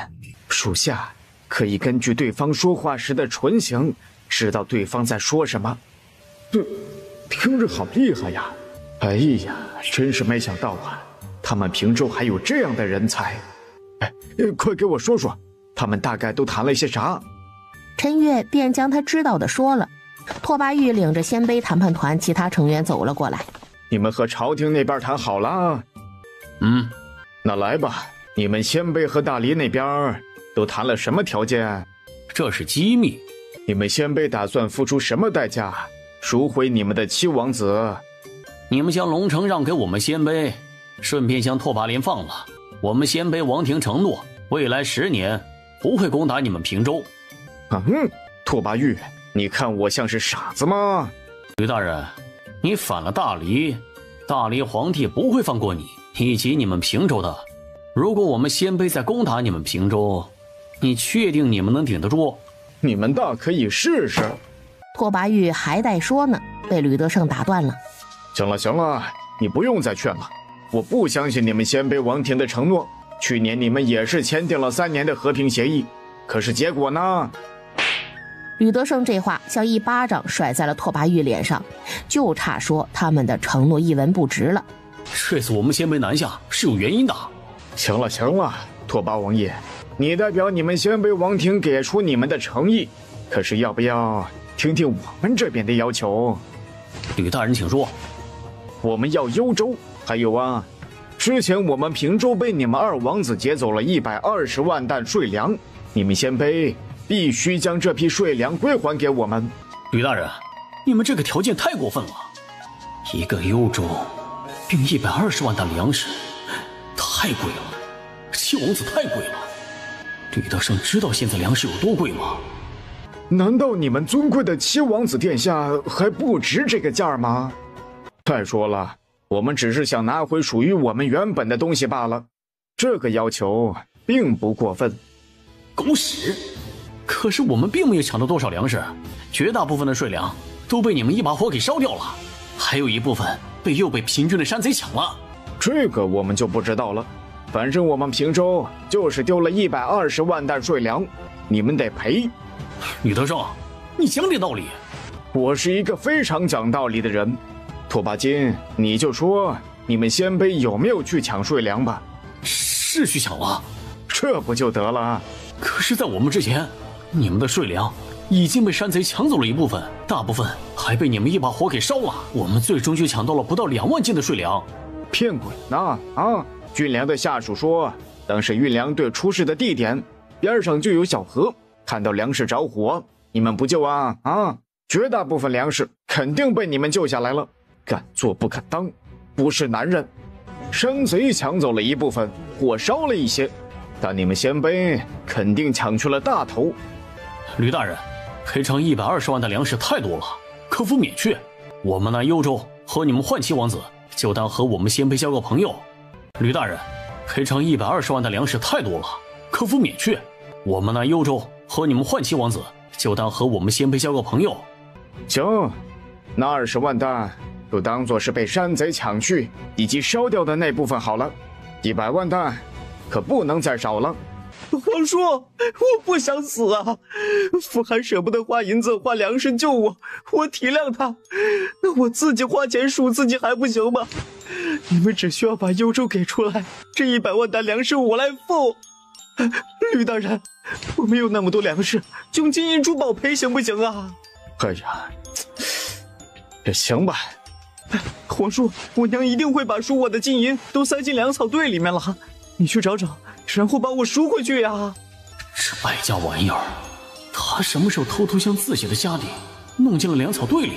属下可以根据对方说话时的唇形知道对方在说什么。听着好厉害呀！哎呀，真是没想到啊，他们平州还有这样的人才。快给我说说，他们大概都谈了些啥？陈月便将他知道的说了。拓跋玉领着鲜卑谈判团其他成员走了过来。你们和朝廷那边谈好了？那来吧，你们鲜卑和大黎那边都谈了什么条件？这是机密。你们鲜卑打算付出什么代价赎回你们的7王子？你们将龙城让给我们鲜卑，顺便将拓跋连放了。我们鲜卑王庭承诺，未来10年不会攻打你们平州。拓跋玉，你看我像是傻子吗？吕大人，你反了大黎，大黎皇帝不会放过你以及你们平州的。如果我们鲜卑再攻打你们平州，你确定你们能顶得住？你们大可以试试。拓跋玉还待说呢，被吕德胜打断了。行了，你不用再劝了。我不相信你们鲜卑王庭的承诺。去年你们也是签订了3年的和平协议，可是结果呢？吕德胜这话像一巴掌甩在了拓跋玉脸上，就差说他们的承诺一文不值了。这次我们鲜卑南下是有原因的。行了，拓跋王爷，你代表你们鲜卑王庭给出你们的诚意，可是要不要听听我们这边的要求？吕大人请说。我们要幽州，还有啊，之前我们平州被你们2王子劫走了120万担税粮，你们鲜卑必须将这批税粮归还给我们。吕大人，你们这个条件太过分了，一个幽州并120万担粮食，太贵了，7王子太贵了。吕德胜知道现在粮食有多贵吗？难道你们尊贵的7王子殿下还不值这个价吗？再说了，我们只是想拿回属于我们原本的东西罢了，这个要求并不过分。狗屎！可是我们并没有抢到多少粮食，绝大部分的税粮都被你们一把火给烧掉了，还有一部分又被平郡的山贼抢了。这个我们就不知道了，反正我们平州就是丢了120万担税粮，你们得赔。吕德胜，你讲点道理。我是一个非常讲道理的人。拓跋金，你就说你们鲜卑有没有去抢税粮吧？是去抢了，这不就得了？可是在我们之前，你们的税粮已经被山贼抢走了一部分，大部分还被你们一把火给烧了。我们最终就抢到了不到2万斤的税粮。骗鬼呢！军粮的下属说，当时运粮队出事的地点边上就有小河，看到粮食着火，你们不救啊？绝大部分粮食肯定被你们救下来了。敢做不敢当，不是男人。山贼抢走了一部分，火烧了一些，但你们鲜卑肯定抢去了大头。吕大人，赔偿120万的粮食太多了，克夫免去。我们拿幽州和你们换齐王子，就当和我们先辈交个朋友。吕大人，赔偿120万的粮食太多了，克夫免去。我们拿幽州和你们换齐王子，就当和我们先辈交个朋友。行，那20万担就当做是被山贼抢去以及烧掉的那部分好了，100万担可不能再少了。皇叔，我不想死啊！傅寒舍不得花银子花粮食救我，我体谅他。那我自己花钱赎自己还不行吗？你们只需要把幽州给出来，这100万担粮食我来付。吕大人，我没有那么多粮食，用金银珠宝赔行不行啊？哎呀，也行吧。皇叔，我娘一定会把属我的金银都塞进粮草堆里面了，你去找找，然后把我赎回去呀。这败家玩意儿，他什么时候偷偷向自己的家里弄进了粮草堆里？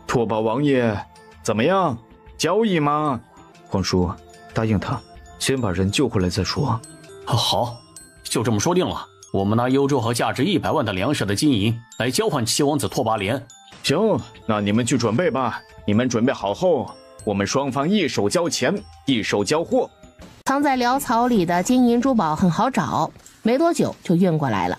拓跋王爷，怎么样？交易吗？皇叔，答应他，先把人救回来再说。好，就这么说定了。我们拿幽州和价值100万的粮食的金银来交换七王子拓跋连。行，那你们去准备吧。你们准备好后，我们双方一手交钱，一手交货。藏在潦草里的金银珠宝很好找，没多久就运过来了。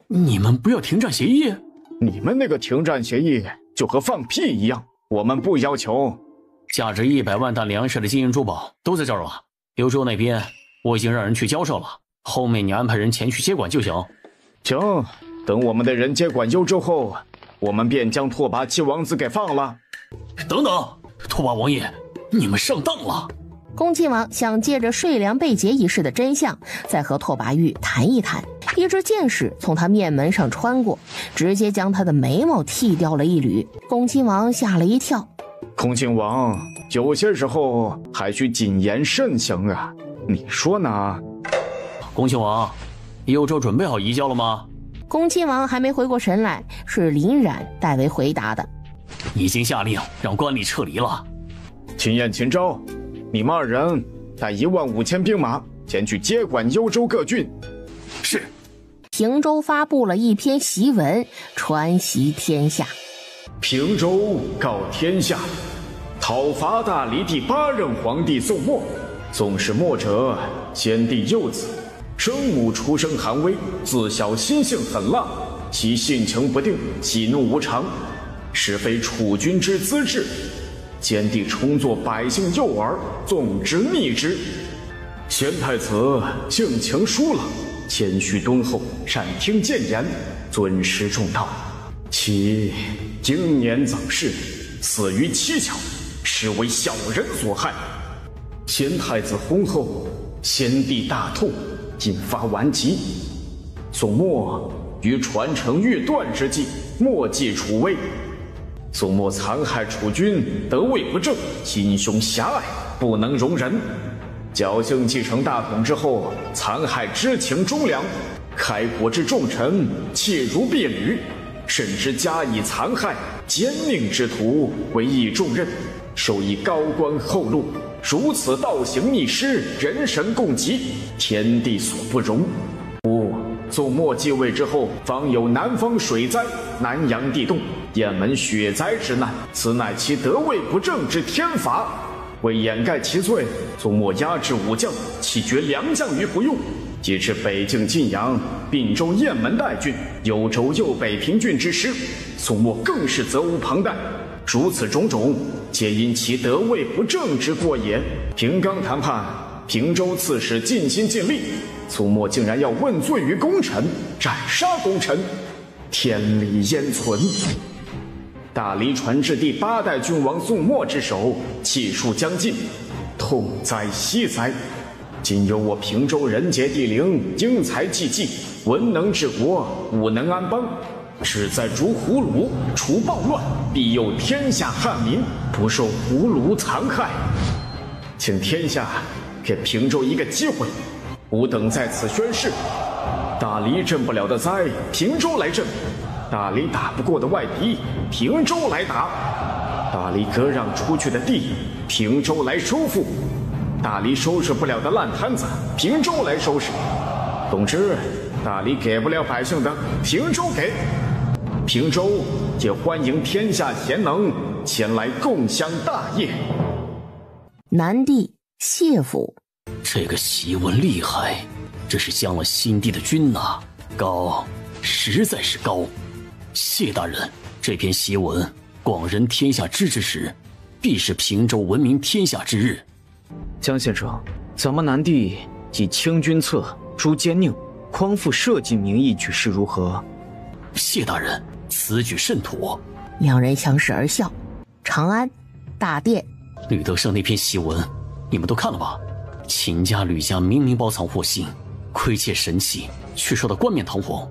你们不要停战协议？你们那个停战协议就和放屁一样，我们不要求。价值100万担粮食的金银珠宝都在这儿了。幽州那边我已经让人去交涉了，后面你安排人前去接管就行。行，等我们的人接管幽州后，我们便将拓跋七王子给放了。等等，拓跋王爷，你们上当了！恭亲王想借着税粮被劫一事的真相，再和拓跋玉谈一谈。一支箭矢从他面门上穿过，直接将他的眉毛剃掉了一缕。恭亲王吓了一跳。恭亲王，有些时候还需谨言慎行啊，你说呢？恭亲王，幽州准备好移交了吗？恭亲王还没回过神来，是林冉代为回答的。已经下令让官吏撤离了。秦燕、秦昭，你们2人带15000兵马前去接管幽州各郡。是。平州发布了一篇檄文，传檄天下。平州告天下，讨伐大黎第8任皇帝宋末。宋氏末者，先帝幼子，生母出生寒微，自小心性狠辣，其性情不定，喜怒无常，实非储君之资质。先帝重作百姓幼儿，纵之逆之。先太子性情疏朗，谦虚敦厚，善听谏言，尊师重道。其英年早逝，死于蹊跷，实为小人所害。先太子薨后，先帝大痛，引发顽疾。宋末于传承欲断之际，莫继楚威。宋末残害楚军，得位不正，心胸狭隘，不能容人。侥幸继承大统之后，残害知情忠良，开国之重臣，弃如敝履，甚至加以残害，奸佞之徒，委以重任，授以高官厚禄。如此倒行逆施，人神共极，天地所不容。宋末继位之后，方有南方水灾、南阳地动、雁门雪灾之难，此乃其得位不正之天罚。为掩盖其罪，宋末压制武将，弃绝良将于不用，劫持北境晋阳、并州雁门代郡、幽州右北平郡之师。宋末更是责无旁贷。如此种种，皆因其得位不正之过也。平冈谈判，平州刺史尽心尽力，宋末竟然要问罪于功臣，斩杀功臣，天理焉存？大黎传至第8代君王宋末之手，气数将尽，痛哉惜哉！今有我平州人杰地灵，英才济济，文能治国，武能安邦。志在逐胡虏，除暴乱，庇佑天下汉民，不受胡虏残害。请天下给平州一个机会，吾等在此宣誓：大黎镇不了的灾，平州来镇；大黎打不过的外敌，平州来打；大黎割让出去的地，平州来收复；大黎收拾不了的烂摊子，平州来收拾。总之，大黎给不了百姓的，平州给。平州也欢迎天下贤能前来共襄大业。南地谢府，这个檄文厉害，这是降了新地的君呐，高，实在是高。谢大人，这篇檄文广人天下知之时，必是平州闻名天下之日。江先生，咱们南地以清君侧、诛奸佞、匡复社稷名义举事如何？谢大人，此举甚妥。两人相视而笑。长安大殿，吕德胜那篇檄文，你们都看了吧？秦家、吕家明明包藏祸心，亏欠神器，却说的冠冕堂皇，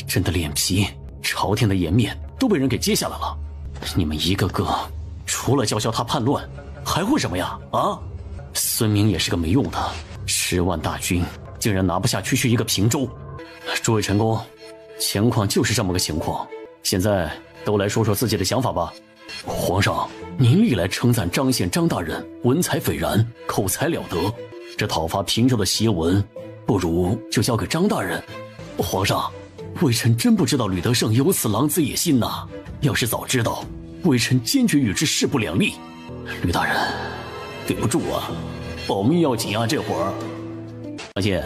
真的脸皮、朝廷的颜面都被人给揭下来了。你们一个个，除了叫嚣他叛乱，还会什么呀？啊！孙明也是个没用的，10万大军竟然拿不下区区一个平州。诸位臣工，情况就是这么个情况，现在都来说说自己的想法吧。皇上，您历来称赞张宪张大人文采斐然，口才了得，这讨伐平州的檄文，不如就交给张大人。皇上，微臣真不知道吕德胜有此狼子野心呐，要是早知道，微臣坚决与之势不两立。吕大人，对不住啊，保密要紧啊，这会儿。而且，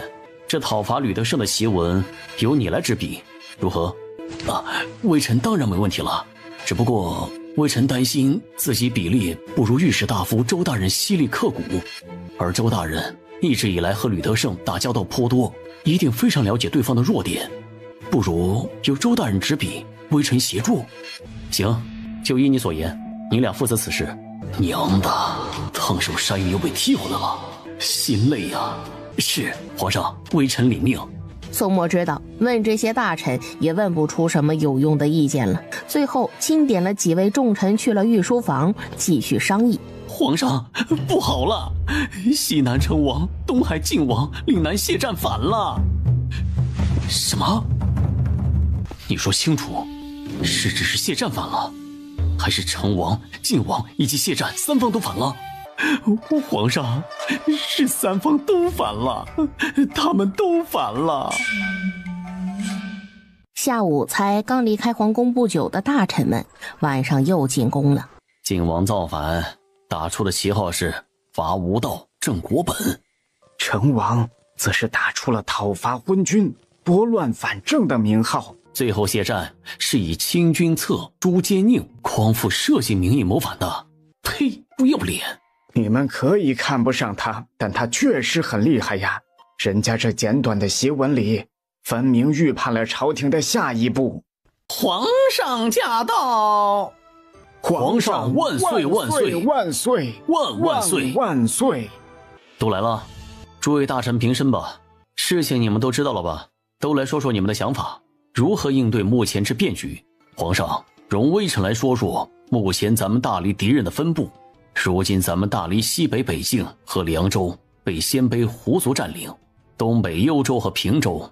这讨伐吕德胜的檄文由你来执笔，如何？啊，微臣当然没问题了，只不过微臣担心自己笔力不如御史大夫周大人犀利刻骨，而周大人一直以来和吕德胜打交道颇多，一定非常了解对方的弱点，不如由周大人执笔，微臣协助。行，就依你所言，你俩负责此事。娘的，烫手山芋又被踢回来了，心累呀！是，皇上，微臣领命。宋墨知道问这些大臣也问不出什么有用的意见了，最后钦点了几位重臣去了御书房继续商议。皇上，不好了，西南称王、东海靖王、岭南谢战反了。什么？你说清楚，是只是谢战反了，还是成王、靖王以及谢战三方都反了？皇上，是三方都反了，他们都反了。下午才刚离开皇宫不久的大臣们，晚上又进宫了。靖王造反，打出的旗号是伐吴道、正国本；成王则是打出了讨伐昏君、拨乱反正的名号。最后谢战是以清君侧、诛奸佞、匡复社稷名义谋反的。呸！不要脸！你们可以看不上他，但他确实很厉害呀。人家这简短的檄文里，分明预判了朝廷的下一步。皇上驾到！皇上万岁万岁万岁万万岁万岁！都来了，诸位大臣平身吧。事情你们都知道了吧？都来说说你们的想法，如何应对目前之变局？皇上，容微臣来说说目前咱们大黎敌人的分布。如今咱们大黎西北北境和凉州被鲜卑胡族占领，东北幽州和平州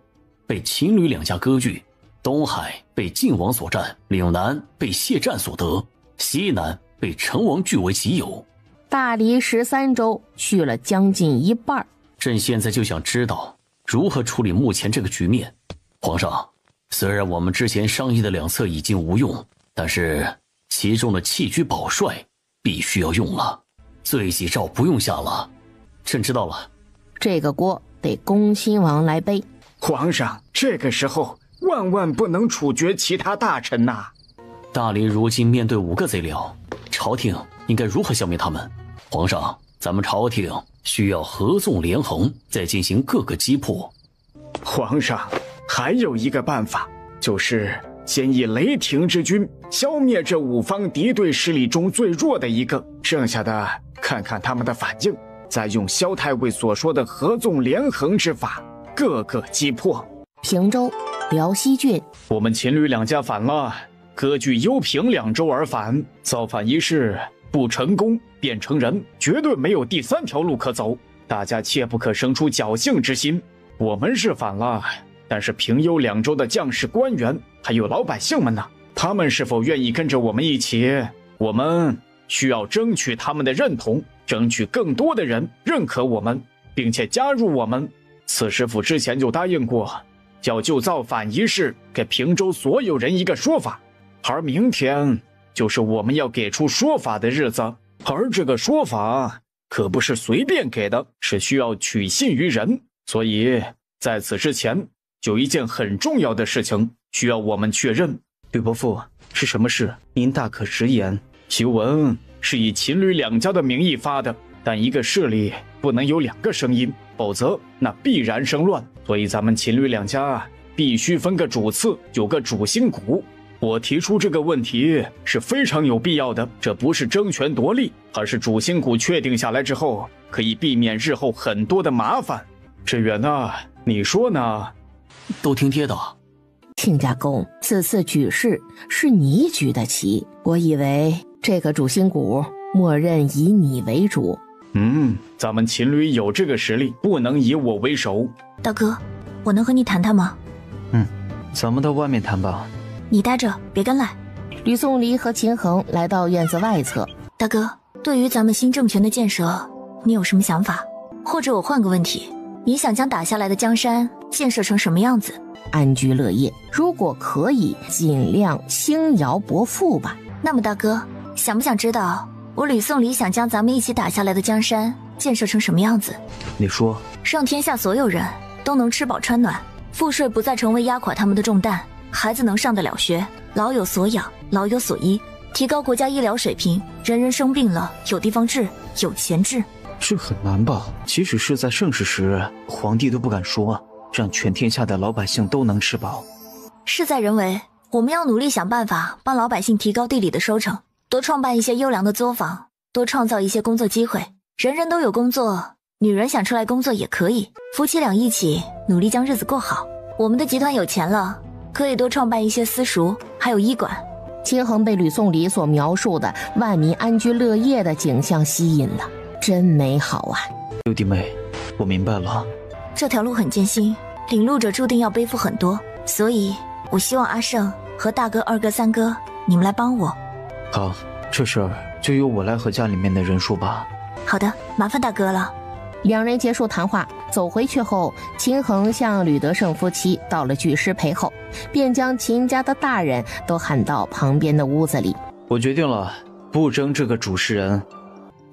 被秦吕两家割据，东海被晋王所占，岭南被谢战所得，西南被成王据为己有。大黎13州去了将近一半。朕现在就想知道如何处理目前这个局面。皇上，虽然我们之前商议的两策已经无用，但是其中的弃车保帅必须要用了，罪己诏不用下了。朕知道了，这个锅得恭亲王来背。皇上，这个时候万万不能处决其他大臣呐！大黎如今面对5个贼僚，朝廷应该如何消灭他们？皇上，咱们朝廷需要合纵连横，再进行各个击破。皇上，还有一个办法，就是先以雷霆之军消灭这5方敌对势力中最弱的一个，剩下的看看他们的反应，再用萧太尉所说的合纵连横之法，各个击破。平州、辽西郡，我们秦吕两家反了，割据幽平2州而反，造反一事不成功便成仁，绝对没有第3条路可走，大家切不可生出侥幸之心。我们是反了，但是平幽2州的将士官员还有老百姓们呢，他们是否愿意跟着我们一起？我们需要争取他们的认同，争取更多的人认可我们，并且加入我们。刺史府之前就答应过，要就造反一事给平州所有人一个说法，而明天就是我们要给出说法的日子，而这个说法可不是随便给的，是需要取信于人。所以在此之前，有一件很重要的事情需要我们确认。吕伯父，是什么事？您大可直言。檄文是以秦吕两家的名义发的，但一个势力不能有两个声音，否则那必然生乱。所以咱们秦吕两家必须分个主次，有个主心骨。我提出这个问题是非常有必要的，这不是争权夺利，而是主心骨确定下来之后，可以避免日后很多的麻烦。志远呐，你说呢？都听爹的。亲家公，此次举事是你举的旗，我以为这个主心骨默认以你为主。咱们秦吕有这个实力，不能以我为首。大哥，我能和你谈谈吗？咱们到外面谈吧。你待着，别跟来。吕宋离和秦衡来到院子外侧。大哥，对于咱们新政权的建设，你有什么想法？或者我换个问题，你想将打下来的江山建设成什么样子？安居乐业，如果可以，尽量轻徭薄赋吧。那么大哥，想不想知道我吕宋离想将咱们一起打下来的江山建设成什么样子？你说，让天下所有人都能吃饱穿暖，赋税不再成为压垮他们的重担，孩子能上得了学，老有所养，老有所依，提高国家医疗水平，人人生病了有地方治，有钱治。这很难吧？即使是在盛世时，皇帝都不敢说让全天下的老百姓都能吃饱。事在人为，我们要努力想办法帮老百姓提高地里的收成，多创办一些优良的作坊，多创造一些工作机会，人人都有工作，女人想出来工作也可以，夫妻俩一起努力将日子过好。我们的集团有钱了，可以多创办一些私塾，还有医馆。秦衡被吕宋离所描述的万民安居乐业的景象吸引了，真美好啊！六弟妹，我明白了。这条路很艰辛，领路者注定要背负很多，所以我希望阿胜和大哥、二哥、三哥你们来帮我。好，这事儿就由我来和家里面的人说吧。好的，麻烦大哥了。两人结束谈话，走回去后，秦衡向吕德胜夫妻道了句失陪后，便将秦家的大人都喊到旁边的屋子里。我决定了，不争这个主事人。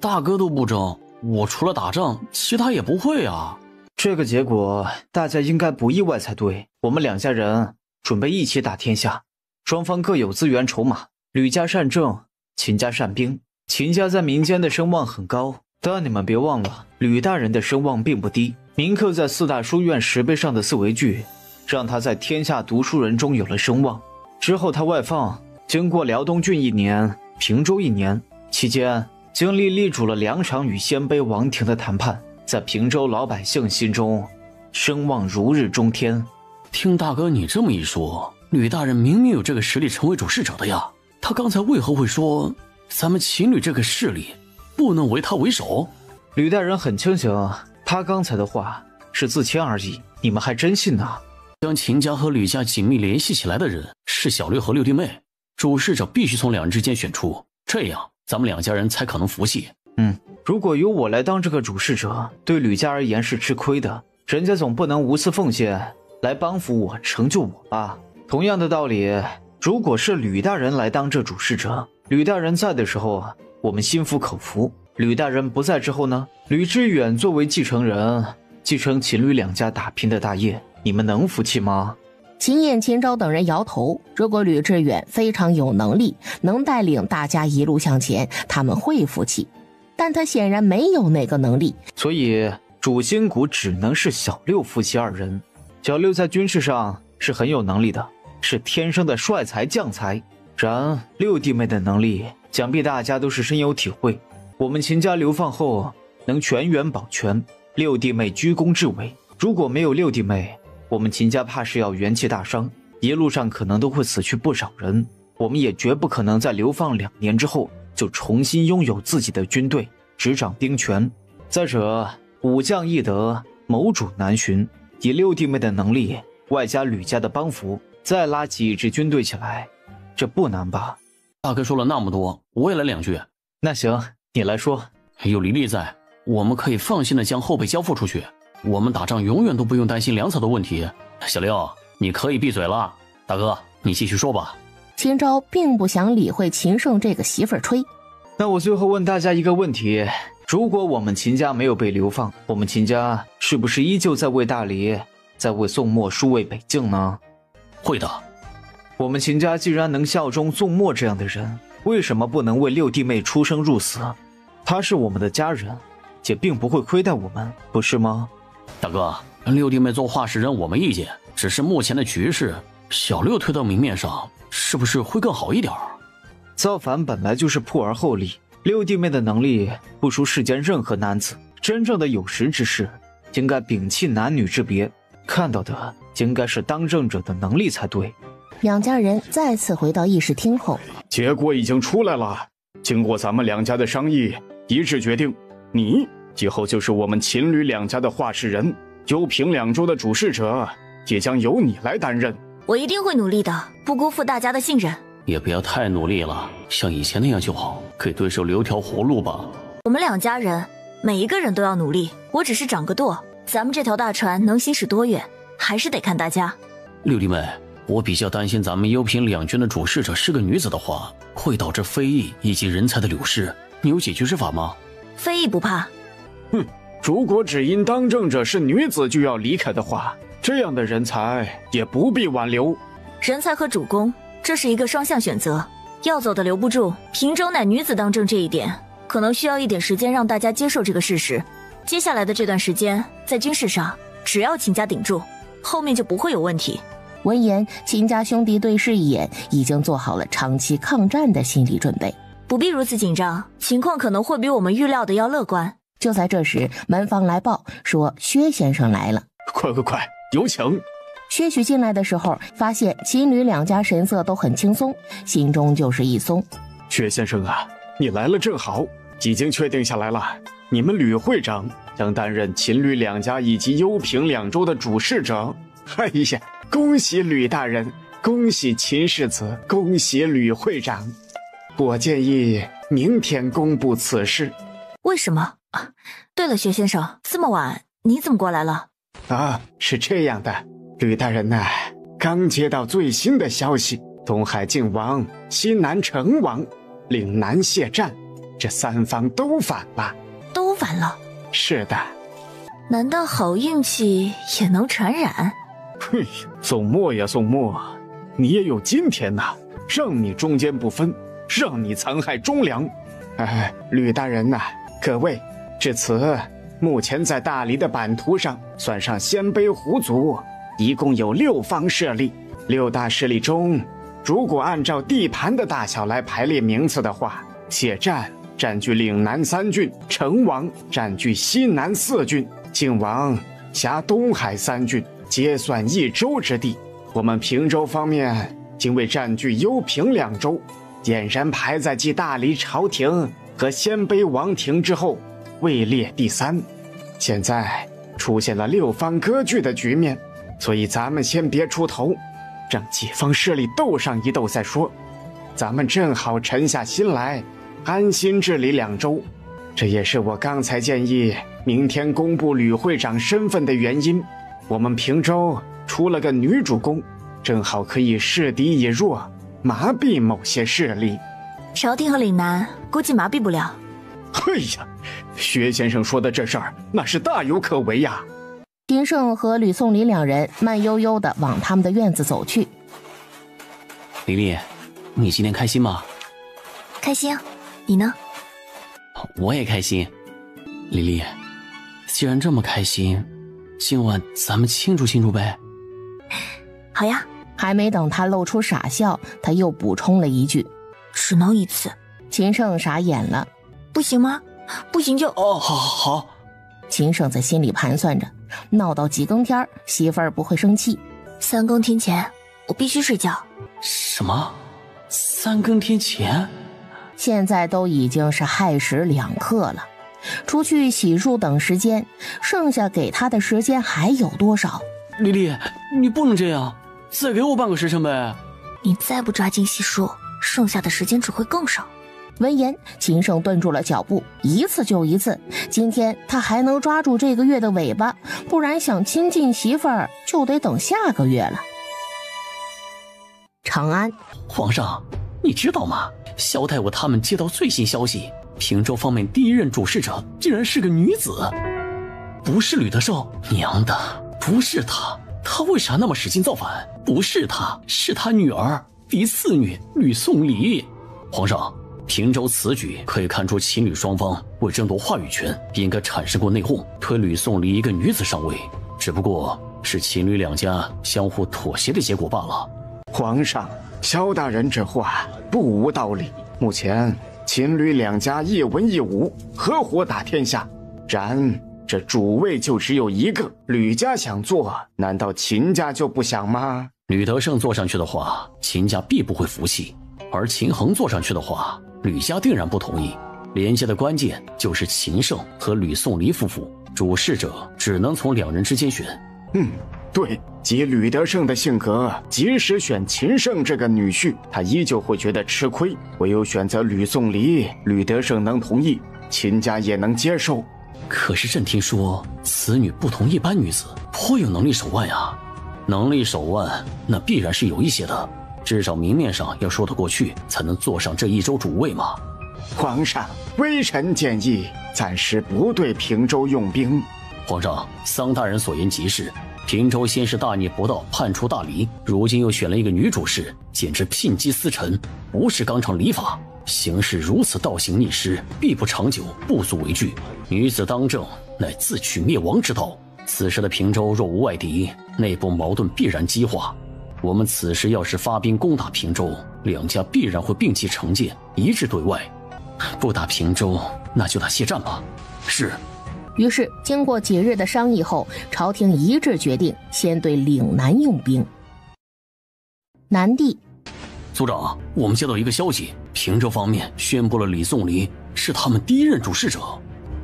大哥都不争，我除了打仗，其他也不会啊。这个结果大家应该不意外才对。我们两家人准备一起打天下，双方各有资源筹码。吕家善政，秦家善兵。秦家在民间的声望很高，但你们别忘了，吕大人的声望并不低。铭刻在四大书院石碑上的四维句，让他在天下读书人中有了声望。之后他外放，经过辽东郡1年，平州1年，期间经历力主了2场与鲜卑王庭的谈判，在平州老百姓心中声望如日中天。听大哥你这么一说，吕大人明明有这个实力成为主事者的呀，他刚才为何会说咱们秦吕这个势力不能为他为首？吕大人很清醒，他刚才的话是自谦而已，你们还真信呢？将秦家和吕家紧密联系起来的人是小六和六弟妹，主事者必须从两人之间选出，这样咱们两家人才可能服气。如果由我来当这个主事者，对吕家而言是吃亏的，人家总不能无私奉献来帮扶我成就我吧。同样的道理，如果是吕大人来当这主事者，吕大人在的时候我们心服口服，吕大人不在之后呢，吕知远作为继承人，继承秦吕两家打拼的大业，你们能服气吗？秦燕、秦昭等人摇头，如果吕志远非常有能力，能带领大家一路向前，他们会服气，但他显然没有那个能力，所以主心骨只能是小六夫妻二人。小六在军事上是很有能力的，是天生的帅才将才，然六弟妹的能力想必大家都是深有体会。我们秦家流放后能全员保全，六弟妹居功至伟，如果没有六弟妹，我们秦家怕是要元气大伤，一路上可能都会死去不少人。我们也绝不可能在流放2年之后就重新拥有自己的军队，执掌兵权。再者，武将易得，谋主难寻，以六弟妹的能力，外加吕家的帮扶，再拉起一支军队起来，这不难吧？大哥说了那么多，我也来2句。那行，你来说。有黎黎在，我们可以放心的将后辈交付出去，我们打仗永远都不用担心粮草的问题。小六，你可以闭嘴了。大哥，你继续说吧。秦昭并不想理会秦胜这个媳妇儿吹。那我最后问大家一个问题，如果我们秦家没有被流放，我们秦家是不是依旧在为大理，在为宋墨输为北境呢？会的。我们秦家既然能效忠宋墨这样的人，为什么不能为六弟妹出生入死？她是我们的家人，也并不会亏待我们，不是吗？大哥，六弟妹做画事人我没意见，只是目前的局势，小六推到明面上，是不是会更好一点？造反本来就是破而后立，六弟妹的能力不输世间任何男子，真正的有识之士应该摒弃男女之别，看到的应该是当政者的能力才对。两家人再次回到议事厅后，结果已经出来了。经过咱们两家的商议，一致决定，你以后就是我们秦吕两家的画事人，幽平两州的主事者也将由你来担任。我一定会努力的，不辜负大家的信任。也不要太努力了，像以前那样就好，给对手留条活路吧。我们两家人每一个人都要努力，我只是掌个舵，咱们这条大船能行驶多远，还是得看大家。六弟妹，我比较担心咱们幽平两军的主事者是个女子的话，会导致非议以及人才的流失，你有解决之法吗？非议不怕。如果只因当政者是女子就要离开的话，这样的人才也不必挽留。人才和主公，这是一个双向选择，要走的留不住。平州乃女子当政这一点，可能需要一点时间让大家接受这个事实。接下来的这段时间，在军事上，只要秦家顶住，后面就不会有问题。闻言，秦家兄弟对视一眼，已经做好了长期抗战的心理准备。不必如此紧张，情况可能会比我们预料的要乐观。就在这时，门房来报说薛先生来了。快，有请。薛许进来的时候，发现秦吕两家神色都很轻松，心中就是一松。薛先生啊，你来了正好，已经确定下来了，你们吕会长将担任秦吕两家以及幽平两州的主事者。哎呀，恭喜吕大人，恭喜秦世子，恭喜吕会长。我建议明天公布此事。为什么？对了，薛先生，这么晚你怎么过来了？是这样的，吕大人呐，刚接到最新的消息，东海靖王、西南成王、岭南谢战，这三方都反了。都反了？是的。难道好运气也能传染？嘿，宋墨呀宋墨，你也有今天呐，让你中间不分，让你残害忠良。吕大人呐，各位，至此目前在大理的版图上，算上鲜卑胡族，一共有6方势力。6大势力中，如果按照地盘的大小来排列名次的话，谢战占据岭南3郡，成王占据西南4郡，靖王辖东海3郡，皆算一州之地。我们平州方面因为占据幽平2州，俨然排在继大理朝廷和鲜卑王庭之后，位列第3。现在出现了6方割据的局面，所以咱们先别出头，让几方势力斗上一斗再说。咱们正好沉下心来，安心治理2州。这也是我刚才建议明天公布吕会长身份的原因。我们平州出了个女主公，正好可以示敌以弱，麻痹某些势力。朝廷和岭南估计麻痹不了。嘿呀，薛先生说的这事儿那是大有可为呀。秦胜和吕宋礼两人慢悠悠地往他们的院子走去。黎黎，你今天开心吗？开心，你呢？我也开心。黎黎，既然这么开心，今晚咱们庆祝庆祝呗。好呀。还没等他露出傻笑，他又补充了一句：只能一次。秦胜傻眼了。不行吗？不行就……好。秦胜在心里盘算着，闹到几更天，媳妇儿不会生气。3更天前，我必须睡觉。什么？3更天前？现在都已经是亥时2刻了，除去洗漱等时间，剩下给他的时间还有多少？黎黎，你不能这样，再给我半个时辰呗。你再不抓紧洗漱，剩下的时间只会更少。闻言，秦胜顿住了脚步，一次就一次。今天他还能抓住这个月的尾巴，不然想亲近媳妇儿就得等下个月了。长安。皇上，你知道吗？萧太武他们接到最新消息，平州方面第一任主事者竟然是个女子，不是吕德胜。娘的，不是她，她为啥那么使劲造反？不是她，是她女儿嫡次女吕宋离。皇上，平州此举可以看出秦吕双方为争夺话语权，应该产生过内讧，推吕宋离一个女子上位，只不过是秦吕两家相互妥协的结果罢了。皇上，萧大人这话不无道理。目前秦吕两家一文一武，合伙打天下，然这主位就只有一个，吕家想做，难道秦家就不想吗？吕德胜坐上去的话，秦家必不会服气；而秦衡坐上去的话，吕家定然不同意。连接的关键就是秦胜和吕宋离夫妇，主事者只能从两人之间选。对，以吕德胜的性格，即使选秦胜这个女婿，他依旧会觉得吃亏。唯有选择吕宋离，吕德胜能同意，秦家也能接受。可是朕听说此女不同一般女子，颇有能力手腕呀。能力手腕那必然是有一些的，至少明面上要说得过去，才能坐上这一州主位嘛。皇上，微臣建议暂时不对平州用兵。皇上，桑大人所言极是。平州先是大逆不道，叛出大黎，如今又选了一个女主事，简直牝鸡司晨，无视纲常礼法，行事如此倒行逆施，必不长久，不足为惧。女子当政，乃自取灭亡之道。此时的平州若无外敌，内部矛盾必然激化。我们此时要是发兵攻打平州，两家必然会摒弃成见，一致对外。不打平州，那就打谢战吧。是。于是经过几日的商议后，朝廷一致决定先对岭南用兵。南地，族长，我们接到一个消息，平州方面宣布了李宋离是他们第一任主事者。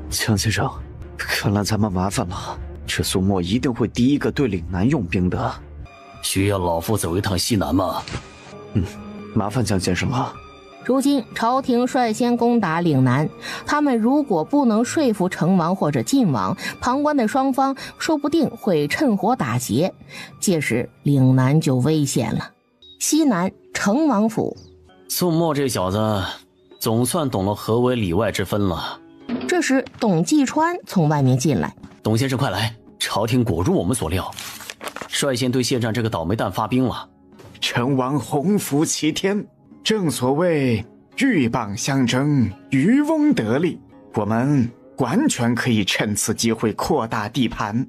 强先生，看来咱们麻烦了，这苏沫一定会第一个对岭南用兵的。需要老夫走一趟西南吗？麻烦江先生了。如今朝廷率先攻打岭南，他们如果不能说服成王或者晋王，旁观的双方说不定会趁火打劫，届时岭南就危险了。西南成王府，宋沫这小子总算懂了何为里外之分了。这时董继川从外面进来。董先生快来，朝廷果如我们所料，率先对谢战这个倒霉蛋发兵了。成王洪福齐天，正所谓鹬蚌相争，渔翁得利，我们完全可以趁此机会扩大地盘。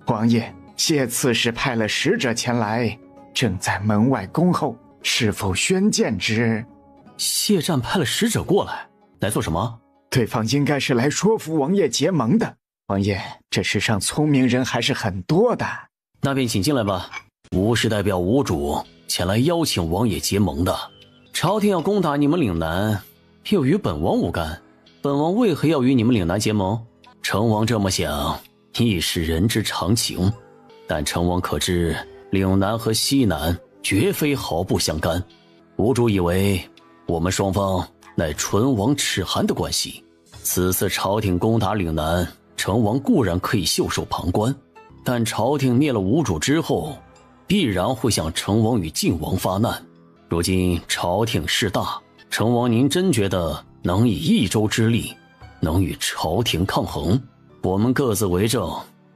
王爷，谢刺史派了使者前来，正在门外恭候，是否宣见之？谢战派了使者过来，来做什么？对方应该是来说服王爷结盟的。王爷，这世上聪明人还是很多的。那便请进来吧。吾是代表吾主前来邀请王爷结盟的。朝廷要攻打你们岭南，又与本王无干，本王为何要与你们岭南结盟？成王这么想，亦是人之常情。但成王可知，岭南和西南绝非毫不相干。吾主以为，我们双方乃唇亡齿寒的关系。此次朝廷攻打岭南，成王固然可以袖手旁观，但朝廷灭了吾主之后，必然会向成王与晋王发难。如今朝廷势大，成王您真觉得能以一州之力能与朝廷抗衡？我们各自为政，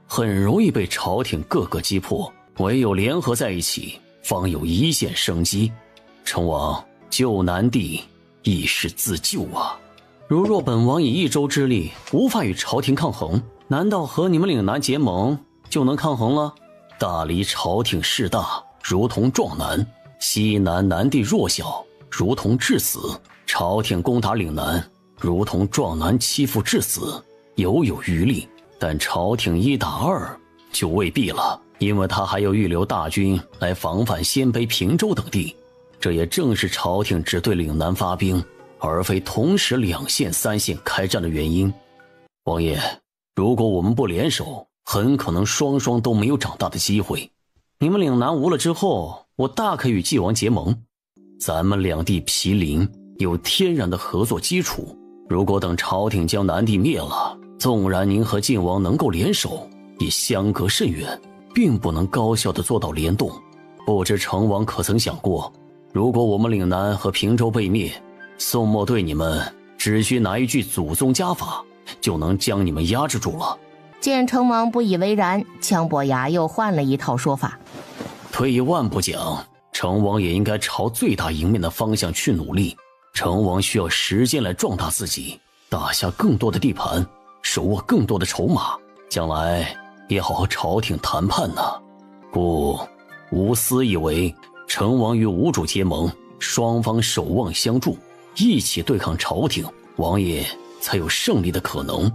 很容易被朝廷各个击破，唯有联合在一起，方有一线生机。成王救南地亦是自救啊！如若本王以一州之力无法与朝廷抗衡，难道和你们岭南结盟就能抗衡了？大黎朝廷势大，如同壮男；西南南地弱小，如同质子。朝廷攻打岭南，如同壮男欺负质子，犹有余力。但朝廷1打2就未必了，因为他还要预留大军来防范鲜卑、平州等地。这也正是朝廷只对岭南发兵，而非同时2线、3线开战的原因。王爷，如果我们不联手，很可能双双都没有长大的机会。你们岭南无了之后，我大可与晋王结盟，咱们两地毗邻，有天然的合作基础。如果等朝廷将南地灭了，纵然您和晋王能够联手，也相隔甚远，并不能高效地做到联动。不知成王可曾想过，如果我们岭南和平州被灭，宋墨对你们只需拿一句祖宗家法，就能将你们压制住了。见成王不以为然，姜伯牙又换了一套说法。退一万步讲，成王也应该朝最大赢面的方向去努力。成王需要时间来壮大自己，打下更多的地盘，手握更多的筹码，将来也好和朝廷谈判呢。故吾私以为，成王与吴主结盟，双方守望相助，一起对抗朝廷，王爷才有胜利的可能。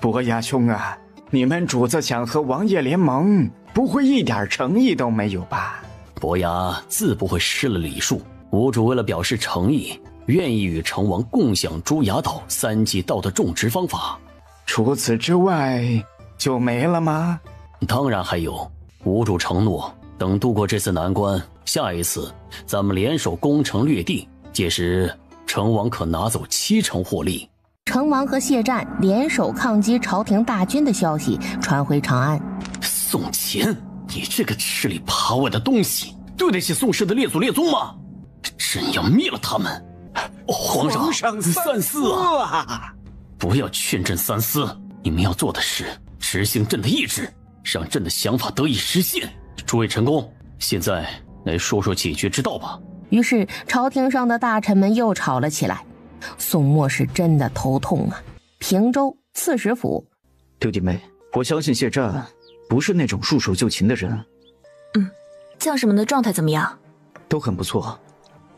伯牙兄啊，你们主子想和王爷联盟，不会一点诚意都没有吧？伯牙自不会失了礼数，吴主为了表示诚意，愿意与成王共享朱崖岛3级道的种植方法。除此之外就没了吗？当然还有，吴主承诺等度过这次难关，下一次咱们联手攻城略地，届时成王可拿走70%获利。成王和谢战联手抗击朝廷大军的消息传回长安。宋乾，你这个吃里扒外的东西，对得起宋氏的列祖列宗吗？朕要灭了他们！皇上三思啊！不要劝朕三思，你们要做的是执行朕的意志，让朕的想法得以实现。诸位臣工，现在来说说解决之道吧。于是朝廷上的大臣们又吵了起来。宋墨是真的头痛啊！平州刺史府，六弟妹，我相信谢战不是那种束手就擒的人。将士们的状态怎么样？都很不错。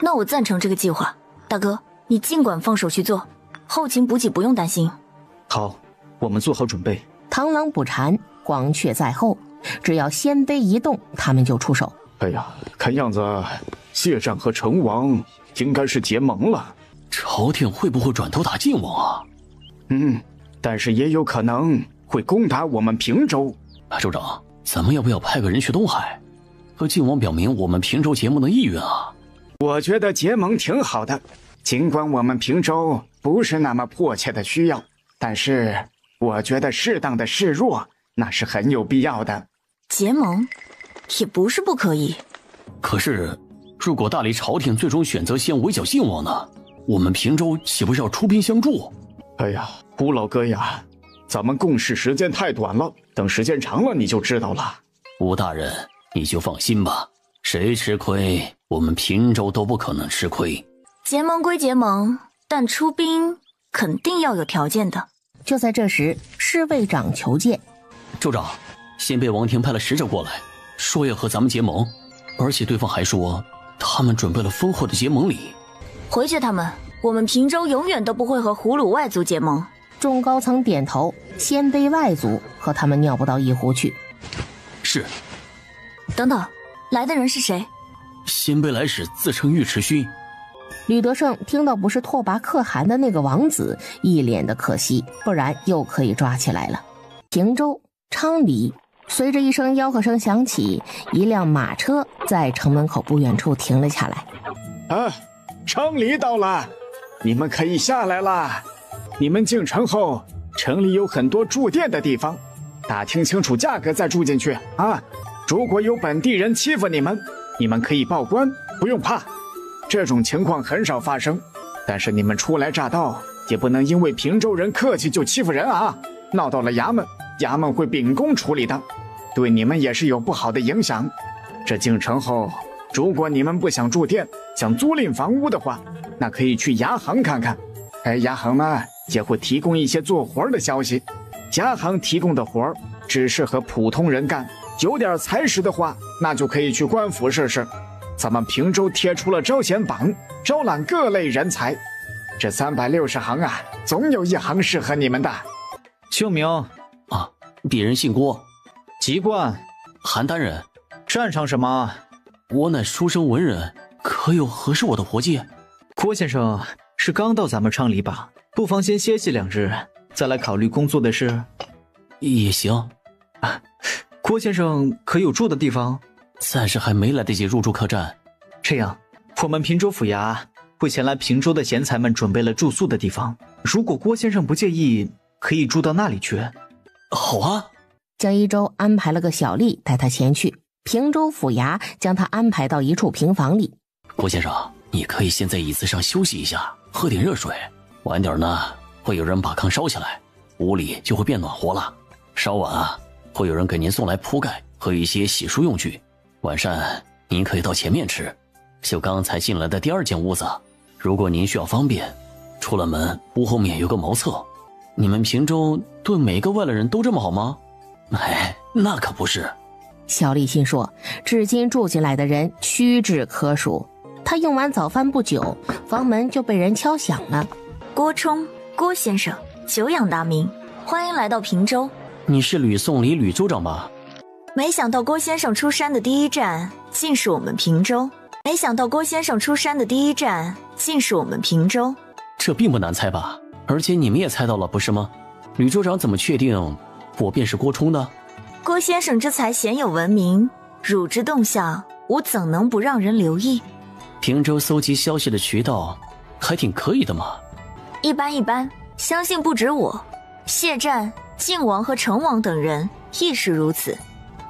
那我赞成这个计划。大哥，你尽管放手去做，后勤补给不用担心。好，我们做好准备。螳螂捕蝉，黄雀在后，只要鲜卑一动，他们就出手。哎呀，看样子谢战和成王应该是结盟了。朝廷会不会转头打晋王啊？但是也有可能会攻打我们平州。州长，咱们要不要派个人去东海，和晋王表明我们平州结盟的意愿啊？我觉得结盟挺好的，尽管我们平州不是那么迫切的需要，但是我觉得适当的示弱那是很有必要的。结盟也不是不可以。可是如果大理朝廷最终选择先围剿晋王呢？我们平州岂不是要出兵相助？哎呀，吴老哥呀，咱们共事时间太短了，等时间长了你就知道了。吴大人，你就放心吧，谁吃亏，我们平州都不可能吃亏。结盟归结盟，但出兵肯定要有条件的。就在这时，侍卫长求见。州长，先被王庭派了使者过来，说要和咱们结盟，而且对方还说他们准备了丰厚的结盟礼。回绝他们，我们平州永远都不会和胡虏外族结盟。众高层点头，鲜卑外族和他们尿不到一壶去。是。等等，来的人是谁？鲜卑来使自称尉迟勋。吕德胜听到不是拓跋可汗的那个王子，一脸的可惜，不然又可以抓起来了。平州昌黎，随着一声吆喝声响起，一辆马车在城门口不远处停了下来。昌黎到了，你们可以下来了。你们进城后，城里有很多住店的地方，打听清楚价格再住进去啊。如果有本地人欺负你们，你们可以报官，不用怕。这种情况很少发生，但是你们初来乍到，也不能因为平州人客气就欺负人啊，闹到了衙门，衙门会秉公处理的，对你们也是有不好的影响。这进城后，如果你们不想住店，想租赁房屋的话，那可以去衙行看看。衙行呢也会提供一些做活的消息，衙行提供的活只适合普通人干，有点才识的话，那就可以去官府试试。咱们平州贴出了招贤榜，招揽各类人才，这360行啊，总有一行适合你们的。姓名啊，鄙人姓郭。籍贯邯郸人。擅长什么？我乃书生文人，可有合适我的活计？郭先生是刚到咱们昌黎吧？不妨先歇息2日，再来考虑工作的事。也行。郭先生可有住的地方？暂时还没来得及入住客栈。这样，我们平州府衙为前来平州的贤才们准备了住宿的地方，如果郭先生不介意，可以住到那里去。好啊。江一舟安排了个小吏带他前去，平州府衙将他安排到一处平房里。郭先生，你可以先在椅子上休息一下，喝点热水。晚点呢，会有人把炕烧起来，屋里就会变暖和了。稍晚啊，会有人给您送来铺盖和一些洗漱用具。晚膳您可以到前面吃，就刚才进来的第2间屋子。如果您需要方便，出了门屋后面有个茅厕。你们平州对每个外来人都这么好吗？哎，那可不是。小丽心说，至今住进来的人屈指可数。他用完早饭不久，房门就被人敲响了。郭冲，郭先生，久仰大名，欢迎来到平州。你是吕宋礼吕州长吧？没想到郭先生出山的第一站竟是我们平州。这并不难猜吧？而且你们也猜到了，不是吗？吕州长怎么确定我便是郭冲呢？郭先生之才鲜有闻名，汝之动向，吾怎能不让人留意？平州搜集消息的渠道还挺可以的嘛。一般，相信不止我，谢战、靖王和成王等人亦是如此。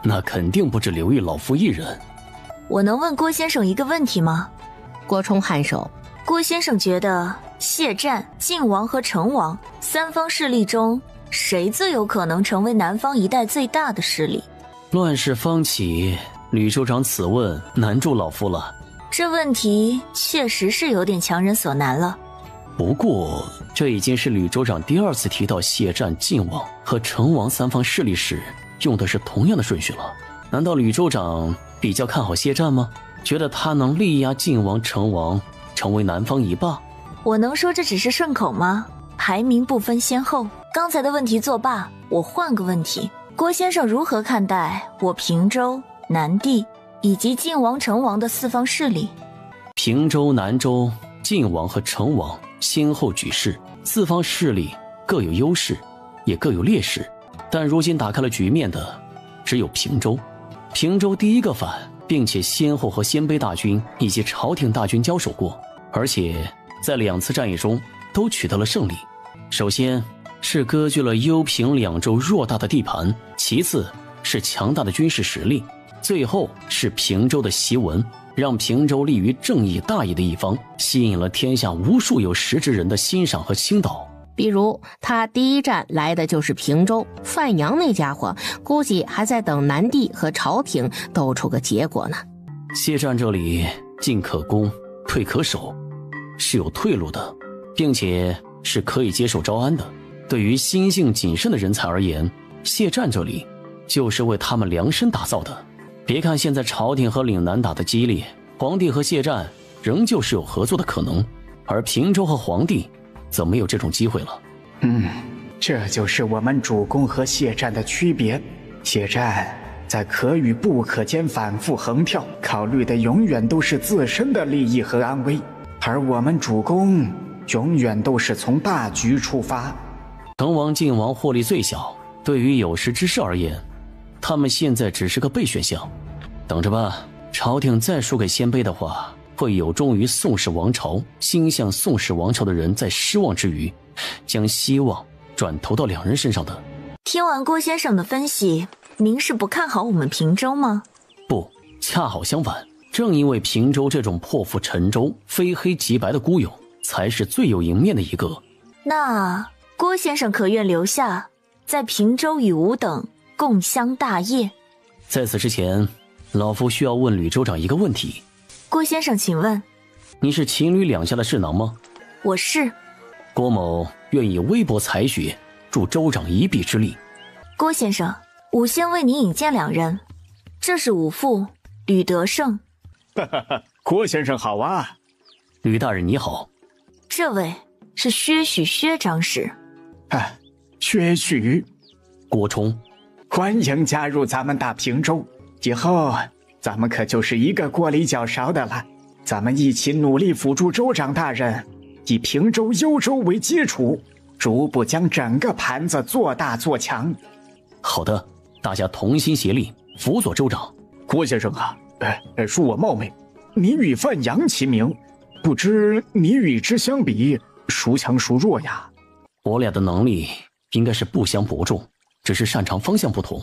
那肯定不止刘毅老夫一人。我能问郭先生一个问题吗？郭冲颔首。郭先生觉得谢战、靖王和成王3方势力中，谁最有可能成为南方一带最大的势力？乱世方起，吕州长此问难住老夫了。这问题确实是有点强人所难了。不过这已经是吕州长第2次提到谢战、靖王和成王3方势力时用的是同样的顺序了。难道吕州长比较看好谢战吗？觉得他能力压靖王、成王，成为南方一霸？我能说这只是顺口吗？排名不分先后。刚才的问题作罢，我换个问题。郭先生如何看待我平州、南地以及靖王、成王的4方势力？平州、南州、靖王和成王先后举事，4方势力各有优势，也各有劣势。但如今打开了局面的只有平州。平州第一个反，并且先后和鲜卑大军以及朝廷大军交手过，而且在2次战役中都取得了胜利。首先是割据了幽平2州偌大的地盘，其次是强大的军事实力，最后是平州的檄文，让平州立于正义大义的一方，吸引了天下无数有识之人的欣赏和倾倒。比如他第一站来的就是平州，范阳那家伙估计还在等南地和朝廷斗出个结果呢。谢战这里进可攻，退可守，是有退路的，并且是可以接受招安的。对于心性谨慎的人才而言，谢战这里就是为他们量身打造的。别看现在朝廷和岭南打得激烈，皇帝和谢战仍旧是有合作的可能，而平州和皇帝则没有这种机会了。这就是我们主公和谢战的区别。谢战在可与不可间反复横跳，考虑的永远都是自身的利益和安危，而我们主公永远都是从大局出发。成王、靖王获利最小，对于有识之士而言，他们现在只是个备选项。等着吧，朝廷再输给鲜卑的话，会有忠于宋氏王朝、心向宋氏王朝的人在失望之余，将希望转投到2人身上的。听完郭先生的分析，您是不看好我们平州吗？不，恰好相反，正因为平州这种破釜沉舟、非黑即白的孤勇，才是最有赢面的一个。那郭先生可愿留下，在平州与吾等共襄大业？在此之前，老夫需要问吕州长一个问题。郭先生请问。你是秦吕2家的智囊吗？我是。郭某愿以微薄才学助州长一臂之力。郭先生，吾先为您引荐2人，这是吾父吕德胜。郭先生好啊。吕大人你好。这位是薛许薛长史。薛许。郭冲，欢迎加入咱们大平州，以后咱们可就是一个锅里搅勺的了。咱们一起努力辅助州长大人，以平州、幽州为基础，逐步将整个盘子做大做强。好的，大家同心协力，辅佐州长。郭先生啊，恕我冒昧，你与范阳齐名，不知你与之相比，孰强孰弱呀？我俩的能力应该是不相伯仲，只是擅长方向不同。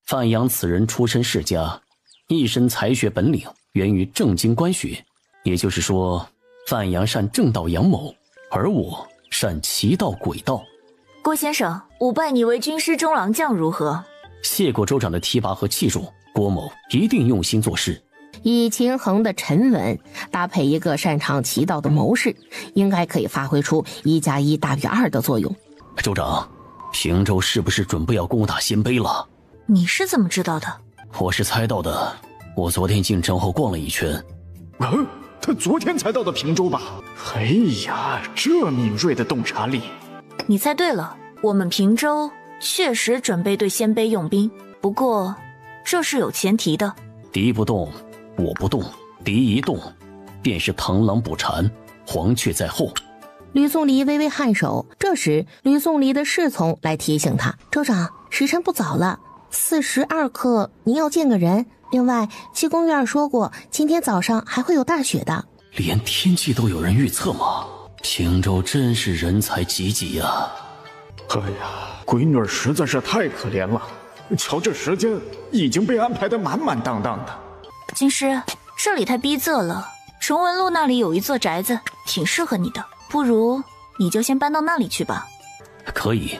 范阳此人出身世家，一身才学本领源于正经官学，也就是说，范阳善正道阳谋，而我善奇道诡道。郭先生，吾拜你为军师中郎将如何？谢过州长的提拔和器重，郭某一定用心做事。以秦衡的沉稳搭配一个擅长奇道的谋士，应该可以发挥出1+1大于2的作用。州长，平州是不是准备要攻打鲜卑了？你是怎么知道的？我是猜到的。我昨天进城后逛了一圈。他昨天才到的平州吧？哎呀，这敏锐的洞察力！你猜对了，我们平州确实准备对鲜卑用兵，不过这是有前提的。敌不动，我不动，敌一动，便是螳螂捕蝉，黄雀在后。吕宋离微微颔首，这时吕宋离的侍从来提醒他：州长，时辰不早了，4时2刻您要见个人。另外，七公院说过，今天早上还会有大雪的。连天气都有人预测吗？平州真是人才济济呀！哎呀，闺女儿实在是太可怜了，瞧这时间已经被安排得满满当当的。军师，这里太逼仄了，崇文路那里有一座宅子，挺适合你的，不如你就先搬到那里去吧。可以。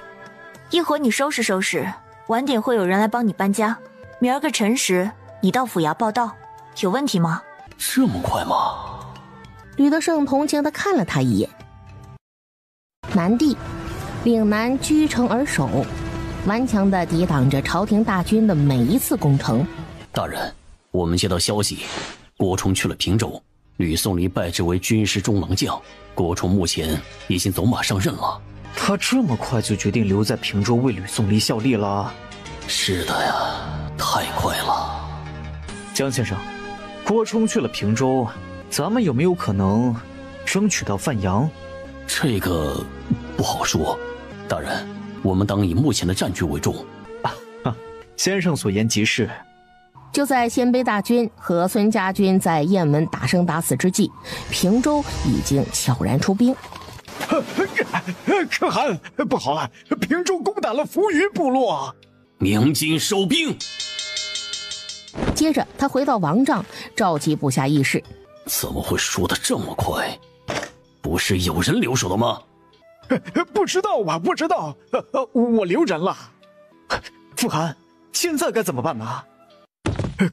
一会儿你收拾收拾，晚点会有人来帮你搬家。明儿个辰时，你到府衙报到，有问题吗？这么快吗？吕德胜同情地看了他一眼。南地，岭南居城而守，顽强地抵挡着朝廷大军的每一次攻城。大人，我们接到消息，郭冲去了平州，吕宋离拜之为军师中郎将，郭冲目前已经走马上任了。他这么快就决定留在平州为吕宋离效力了？是的呀，太快了。江先生，郭冲去了平州，咱们有没有可能争取到范阳？这个不好说。大人，我们当以目前的战局为重。先生所言极是。就在鲜卑大军和孙家军在雁门打生打死之际，平州已经悄然出兵。可汗，不好了，平州攻打了扶余部落。鸣金收兵。接着他回到王帐，召集部下议事。怎么会说得这么快？不是有人留守的吗？不知道啊，不知道。我留人了。傅汗，现在该怎么办呢？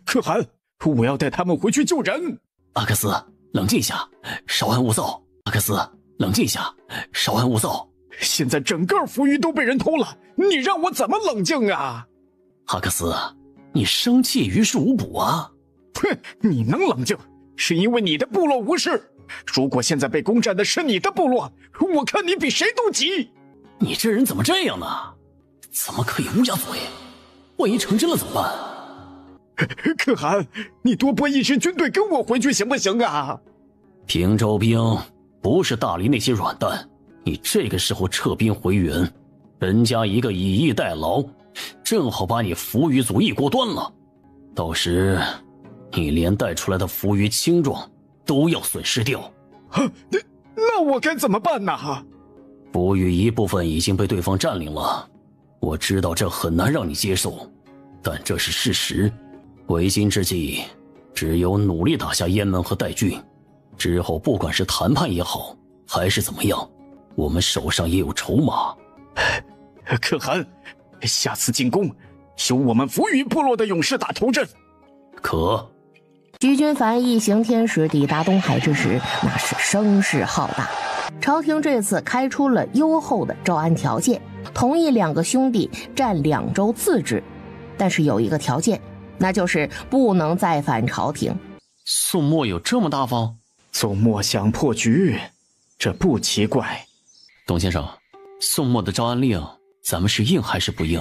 可汗，我要带他们回去救人。阿克斯，冷静一下，稍安勿躁。阿克斯，冷静一下，稍安勿躁。现在整个扶余都被人偷了，你让我怎么冷静啊？阿克斯，你生气于事无补啊！哼，你能冷静，是因为你的部落无事。如果现在被攻占的是你的部落，我看你比谁都急。你这人怎么这样呢？怎么可以乌鸦嘴？万一成真了怎么办？可汗，你多拨一支军队跟我回去行不行啊？平州兵不是大理那些软蛋，你这个时候撤兵回援，人家一个以逸待劳，正好把你扶余族一锅端了。到时你连带出来的扶余青壮都要损失掉。那我该怎么办呢？扶余一部分已经被对方占领了，我知道这很难让你接受，但这是事实。为今之计，只有努力打下雁门和代郡，之后不管是谈判也好，还是怎么样，我们手上也有筹码。可汗，下次进攻由我们扶余部落的勇士打头阵。可。徐君凡一行天使抵达东海之时，那是声势浩大。朝廷这次开出了优厚的招安条件，同意2个兄弟占2州自治，但是有一个条件，那就是不能再反朝廷。宋墨有这么大方？宋墨想破局，这不奇怪。董先生，宋墨的招安令，咱们是应还是不应？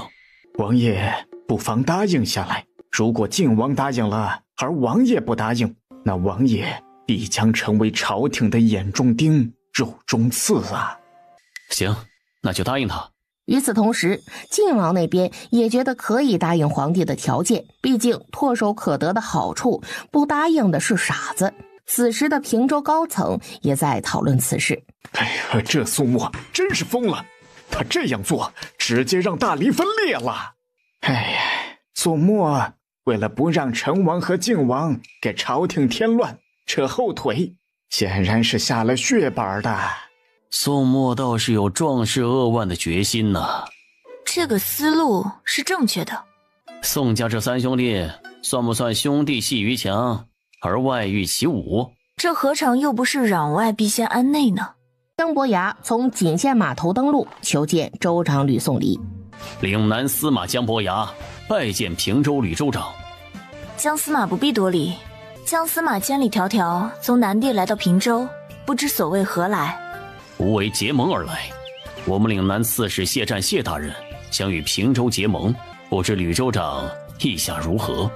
王爷不妨答应下来。如果靖王答应了，而王爷不答应，那王爷必将成为朝廷的眼中钉、肉中刺啊！行，那就答应他。与此同时，靖王那边也觉得可以答应皇帝的条件，毕竟唾手可得的好处，不答应的是傻子。此时的平州高层也在讨论此事。哎呀，这宋墨真是疯了，他这样做直接让大黎分裂了。哎呀，宋墨为了不让成王和靖王给朝廷添乱，扯后腿，显然是下了血本的。宋墨倒是有壮士扼腕的决心呐。这个思路是正确的。宋家这三兄弟算不算兄弟戏于墙，而外御其侮？这何尝又不是攘外必先安内呢？姜伯牙从锦县码头登陆，求见州长吕宋离。岭南司马姜伯牙拜见平州吕州长。姜司马不必多礼，姜司马千里迢迢从南地来到平州，不知所谓何来？吾为结盟而来。我们岭南刺史谢战谢大人想与平州结盟，不知吕州长意下如何？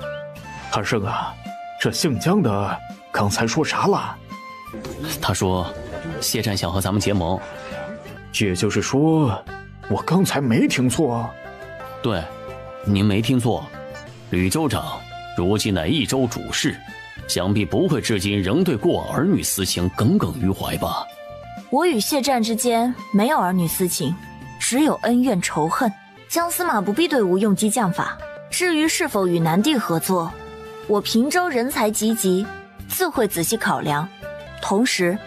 二圣啊，这姓姜的刚才说啥了？他说谢战想和咱们结盟。也就是说我刚才没听错？对，您没听错。吕州长如今乃益州主事，想必不会至今仍对过往儿女私情耿耿于怀吧？我与谢战之间没有儿女私情，只有恩怨仇恨。姜司马不必对吾用激将法。至于是否与南地合作，我平州人才济济，自会仔细考量。同时，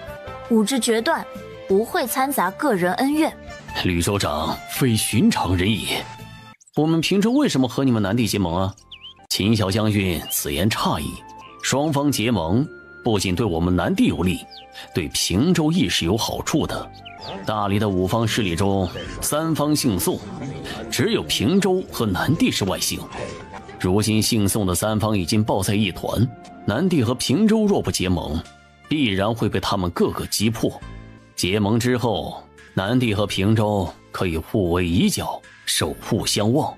吾之决断不会掺杂个人恩怨。吕州长非寻常人也。我们平州为什么和你们南地结盟啊？秦小将军此言差矣。双方结盟不仅对我们南地有利，对平州亦是有好处的。大理的5方势力中，3方姓宋，只有平州和南地是外姓。如今姓宋的3方已经抱在一团，南地和平州若不结盟，必然会被他们各个击破。结盟之后，南地和平州可以互为犄角，守护相望。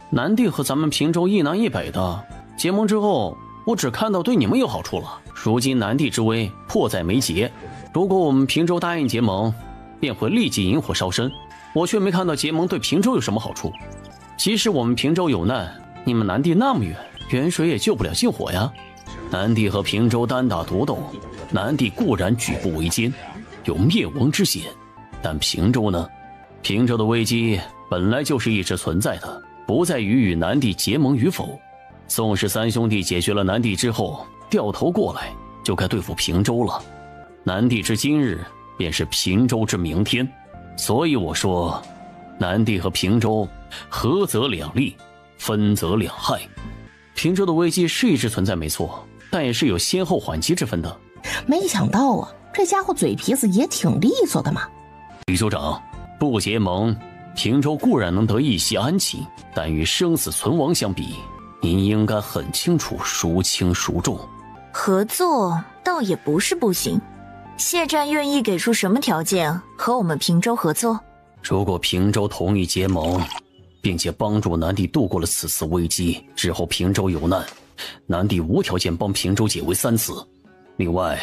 南地和咱们平州一南一北的，结盟之后，我只看到对你们有好处了。如今南地之危迫在眉睫，如果我们平州答应结盟，便会立即引火烧身。我却没看到结盟对平州有什么好处。即使我们平州有难，你们南地那么远，远水也救不了近火呀。南地和平州单打独斗，南地固然举步维艰，有灭亡之险，但平州呢？平州的危机本来就是一直存在的，不在于与南地结盟与否。宋氏3兄弟解决了南地之后，掉头过来就该对付平州了。南地之今日，便是平州之明天。所以我说，南地和平州合则两利，分则两害。平州的危机是一直存在没错，但也是有先后缓急之分的。没想到啊，这家伙嘴皮子也挺利索的嘛。吕州长，不结盟，平州固然能得一息安寝，但与生死存亡相比，您应该很清楚孰轻孰重。合作倒也不是不行。谢战愿意给出什么条件和我们平州合作？如果平州同意结盟，并且帮助南地度过了此次危机之后，平州有难，南地无条件帮平州解围3次。另外，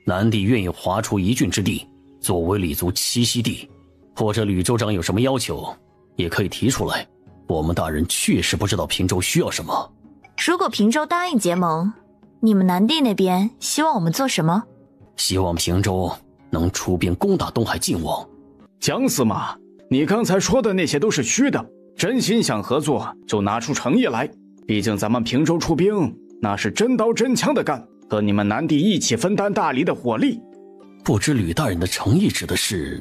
南地愿意划出1郡之地作为李族栖息地，或者吕州长有什么要求，也可以提出来。我们大人确实不知道平州需要什么。如果平州答应结盟，你们南地那边希望我们做什么？希望平州能出兵攻打东海靖王。姜司马，你刚才说的那些都是虚的，真心想合作就拿出诚意来。毕竟咱们平州出兵，那是真刀真枪的干，和你们南地一起分担大理的火力。不知吕大人的诚意指的是？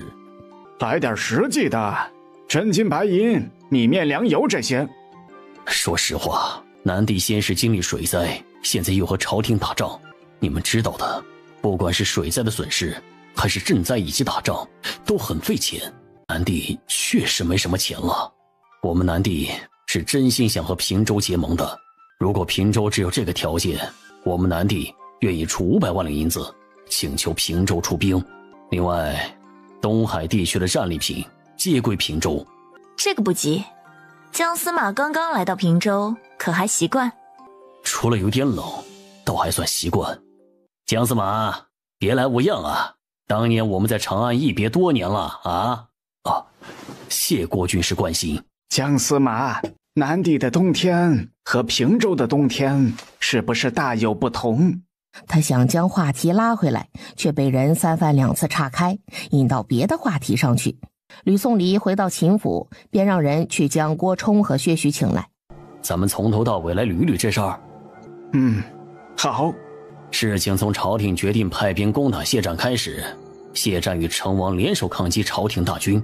来点实际的，真金白银、米面粮油这些。说实话，南地先是经历水灾，现在又和朝廷打仗，你们知道的，不管是水灾的损失，还是赈灾以及打仗，都很费钱。南地确实没什么钱了。我们南地是真心想和平州结盟的，如果平州只有这个条件，我们南地愿意出500万两银子，请求平州出兵。另外，东海地区的战利品皆归平州。这个不急，姜司马刚刚来到平州，可还习惯？除了有点冷，倒还算习惯。姜司马，别来无恙啊！当年我们在长安一别多年了啊！谢国军师关心。姜司马，南地的冬天和平州的冬天是不是大有不同？他想将话题拉回来，却被人3番2次岔开，引到别的话题上去。吕宋离回到秦府，便让人去将郭冲和薛许请来。咱们从头到尾来捋一捋这事儿。好。事情从朝廷决定派兵攻打谢战开始，谢战与成王联手抗击朝廷大军。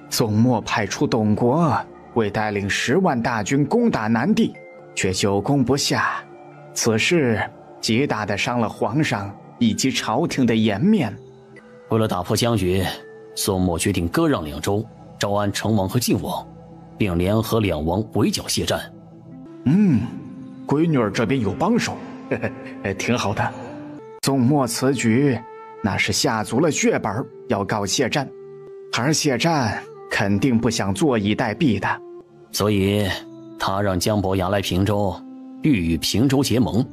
宋末派出董国为带领10万大军攻打南地，却久攻不下，此事极大地伤了皇上以及朝廷的颜面。为了打破僵局，宋末决定割让2州，招安成王和晋王，并联合2王围剿谢战。闺女儿这边有帮手，挺好的。宋末此举那是下足了血本要告谢战，而谢战肯定不想坐以待毙的，所以他让姜伯牙来平州，欲与平州结盟。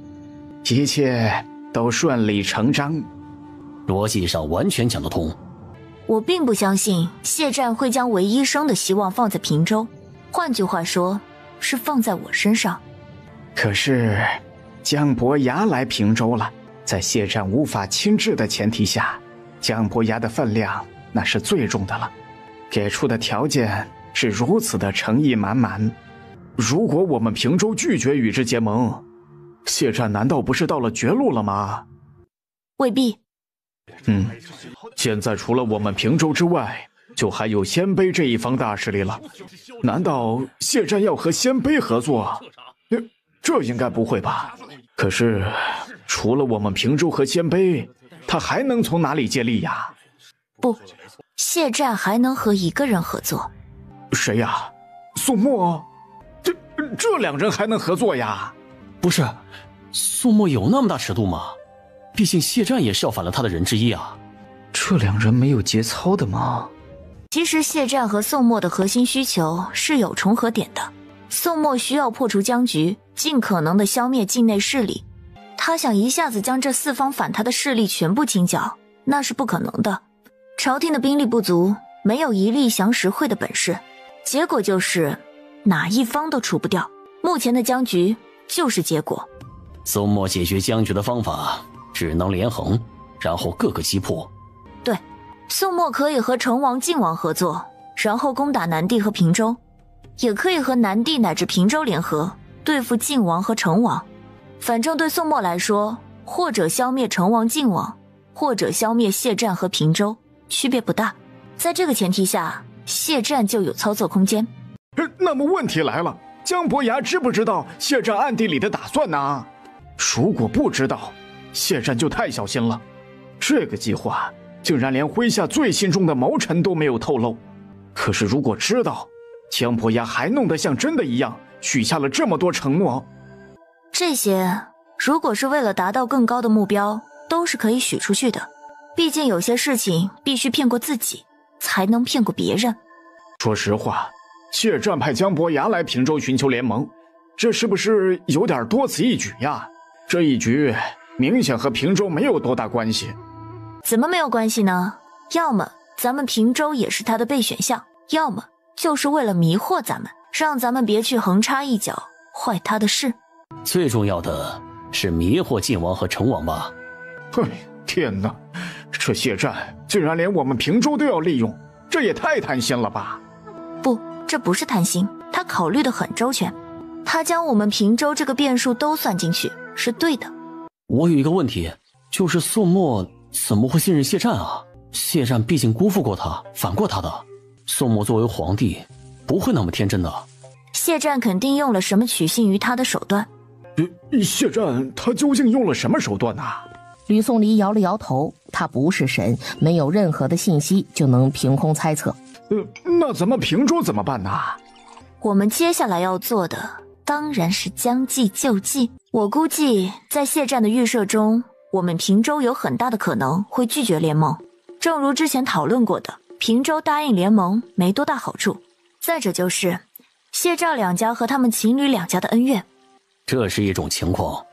一切都顺理成章，逻辑上完全讲得通。我并不相信谢战会将唯一生的希望放在平州，换句话说，是放在我身上。可是姜伯牙来平州了，在谢战无法亲至的前提下，姜伯牙的分量那是最重的了，给出的条件是如此的诚意满满。如果我们平州拒绝与之结盟，谢战难道不是到了绝路了吗？未必。现在除了我们平州之外，就还有鲜卑这一方大势力了。难道谢战要和鲜卑合作？这应该不会吧？可是除了我们平州和鲜卑，他还能从哪里借力呀？不，谢战还能和一个人合作。谁呀？宋墨？这2人还能合作呀？不是，宋墨有那么大尺度吗？毕竟谢战也效反了他的人之一啊。这2人没有节操的吗？其实谢战和宋墨的核心需求是有重合点的。宋墨需要破除僵局，尽可能的消灭境内势力，他想一下子将这4方反他的势力全部清剿，那是不可能的。朝廷的兵力不足，没有一力降10会的本事，结果就是哪一方都除不掉。目前的僵局就是结果。宋墨解决僵局的方法只能连横，然后各个击破。对，宋墨可以和成王、晋王合作，然后攻打南地和平州，也可以和南地乃至平州联合对付晋王和成王。反正对宋墨来说，或者消灭成王、晋王，或者消灭谢战和平州，区别不大。在这个前提下，谢战就有操作空间。那么问题来了，姜伯牙知不知道谢战暗地里的打算呢？如果不知道，谢战就太小心了。这个计划竟然连麾下最心中的谋臣都没有透露。可是如果知道，姜伯牙还弄得像真的一样，许下了这么多承诺。这些如果是为了达到更高的目标，都是可以许出去的。毕竟有些事情必须骗过自己，才能骗过别人。说实话，谢战派姜伯牙来平州寻求联盟，这是不是有点多此一举呀？这一局明显和平州没有多大关系。怎么没有关系呢？要么咱们平州也是他的备选项，要么就是为了迷惑咱们，让咱们别去横插一脚坏他的事。最重要的是迷惑晋王和成王吧。天哪，这谢战竟然连我们平州都要利用，这也太贪心了吧？不，这不是贪心，他考虑得很周全，他将我们平州这个变数都算进去，是对的。我有一个问题，就是宋墨怎么会信任谢战啊？谢战毕竟辜负过他，反过他的。宋墨作为皇帝，不会那么天真的。谢战肯定用了什么取信于他的手段。谢战他究竟用了什么手段呢？吕宋离摇了摇头，他不是神，没有任何的信息就能凭空猜测。那咱们平州怎么办呢？我们接下来要做的当然是将计就计。我估计在谢战的预设中，我们平州有很大的可能会拒绝联盟。正如之前讨论过的，平州答应联盟没多大好处。再者就是谢赵两家和他们情侣两家的恩怨。这是一种情况，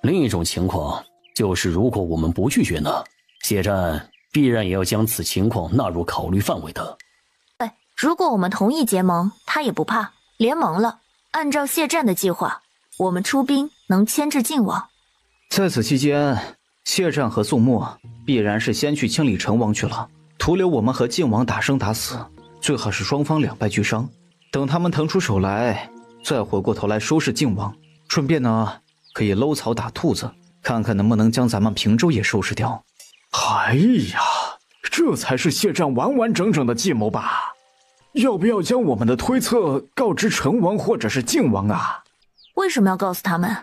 另一种情况就是如果我们不拒绝呢，谢战必然也要将此情况纳入考虑范围的。如果我们同意结盟，他也不怕，联盟了，按照谢战的计划，我们出兵能牵制晋王。在此期间，谢战和宋墨必然是先去清理成王去了，徒留我们和晋王打生打死，最好是双方两败俱伤。等他们腾出手来，再回过头来收拾晋王，顺便呢可以搂草打兔子，看看能不能将咱们平州也收拾掉。哎呀，这才是谢战完完整整的计谋吧？要不要将我们的推测告知成王或者是靖王啊？为什么要告诉他们？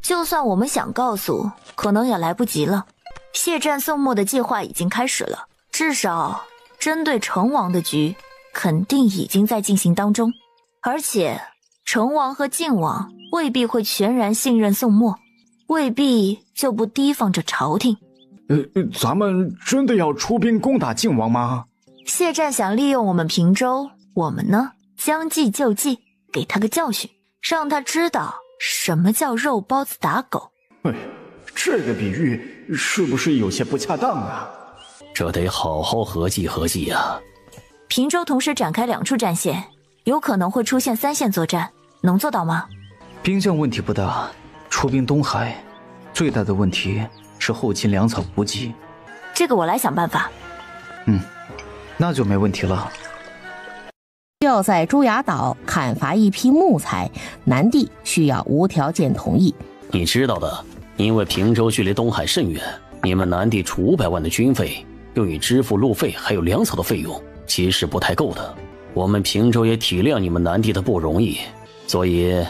就算我们想告诉，可能也来不及了。谢战宋末的计划已经开始了，至少针对成王的局肯定已经在进行当中。而且成王和靖王未必会全然信任宋末，未必就不提防着朝廷。咱们真的要出兵攻打靖王吗？谢战想利用我们平州，我们呢将计就计，给他个教训，让他知道什么叫肉包子打狗。这个比喻是不是有些不恰当啊？这得好好合计合计呀。平州同时展开2处战线，有可能会出现3线作战，能做到吗？兵将问题不大，出兵东海，最大的问题是后勤粮草补给。这个我来想办法。那就没问题了。要在朱崖岛砍伐一批木材，南帝需要无条件同意。你知道的，因为平州距离东海甚远，你们南帝出500万的军费，用于支付路费还有粮草的费用，其实不太够的。我们平州也体谅你们南帝的不容易，所以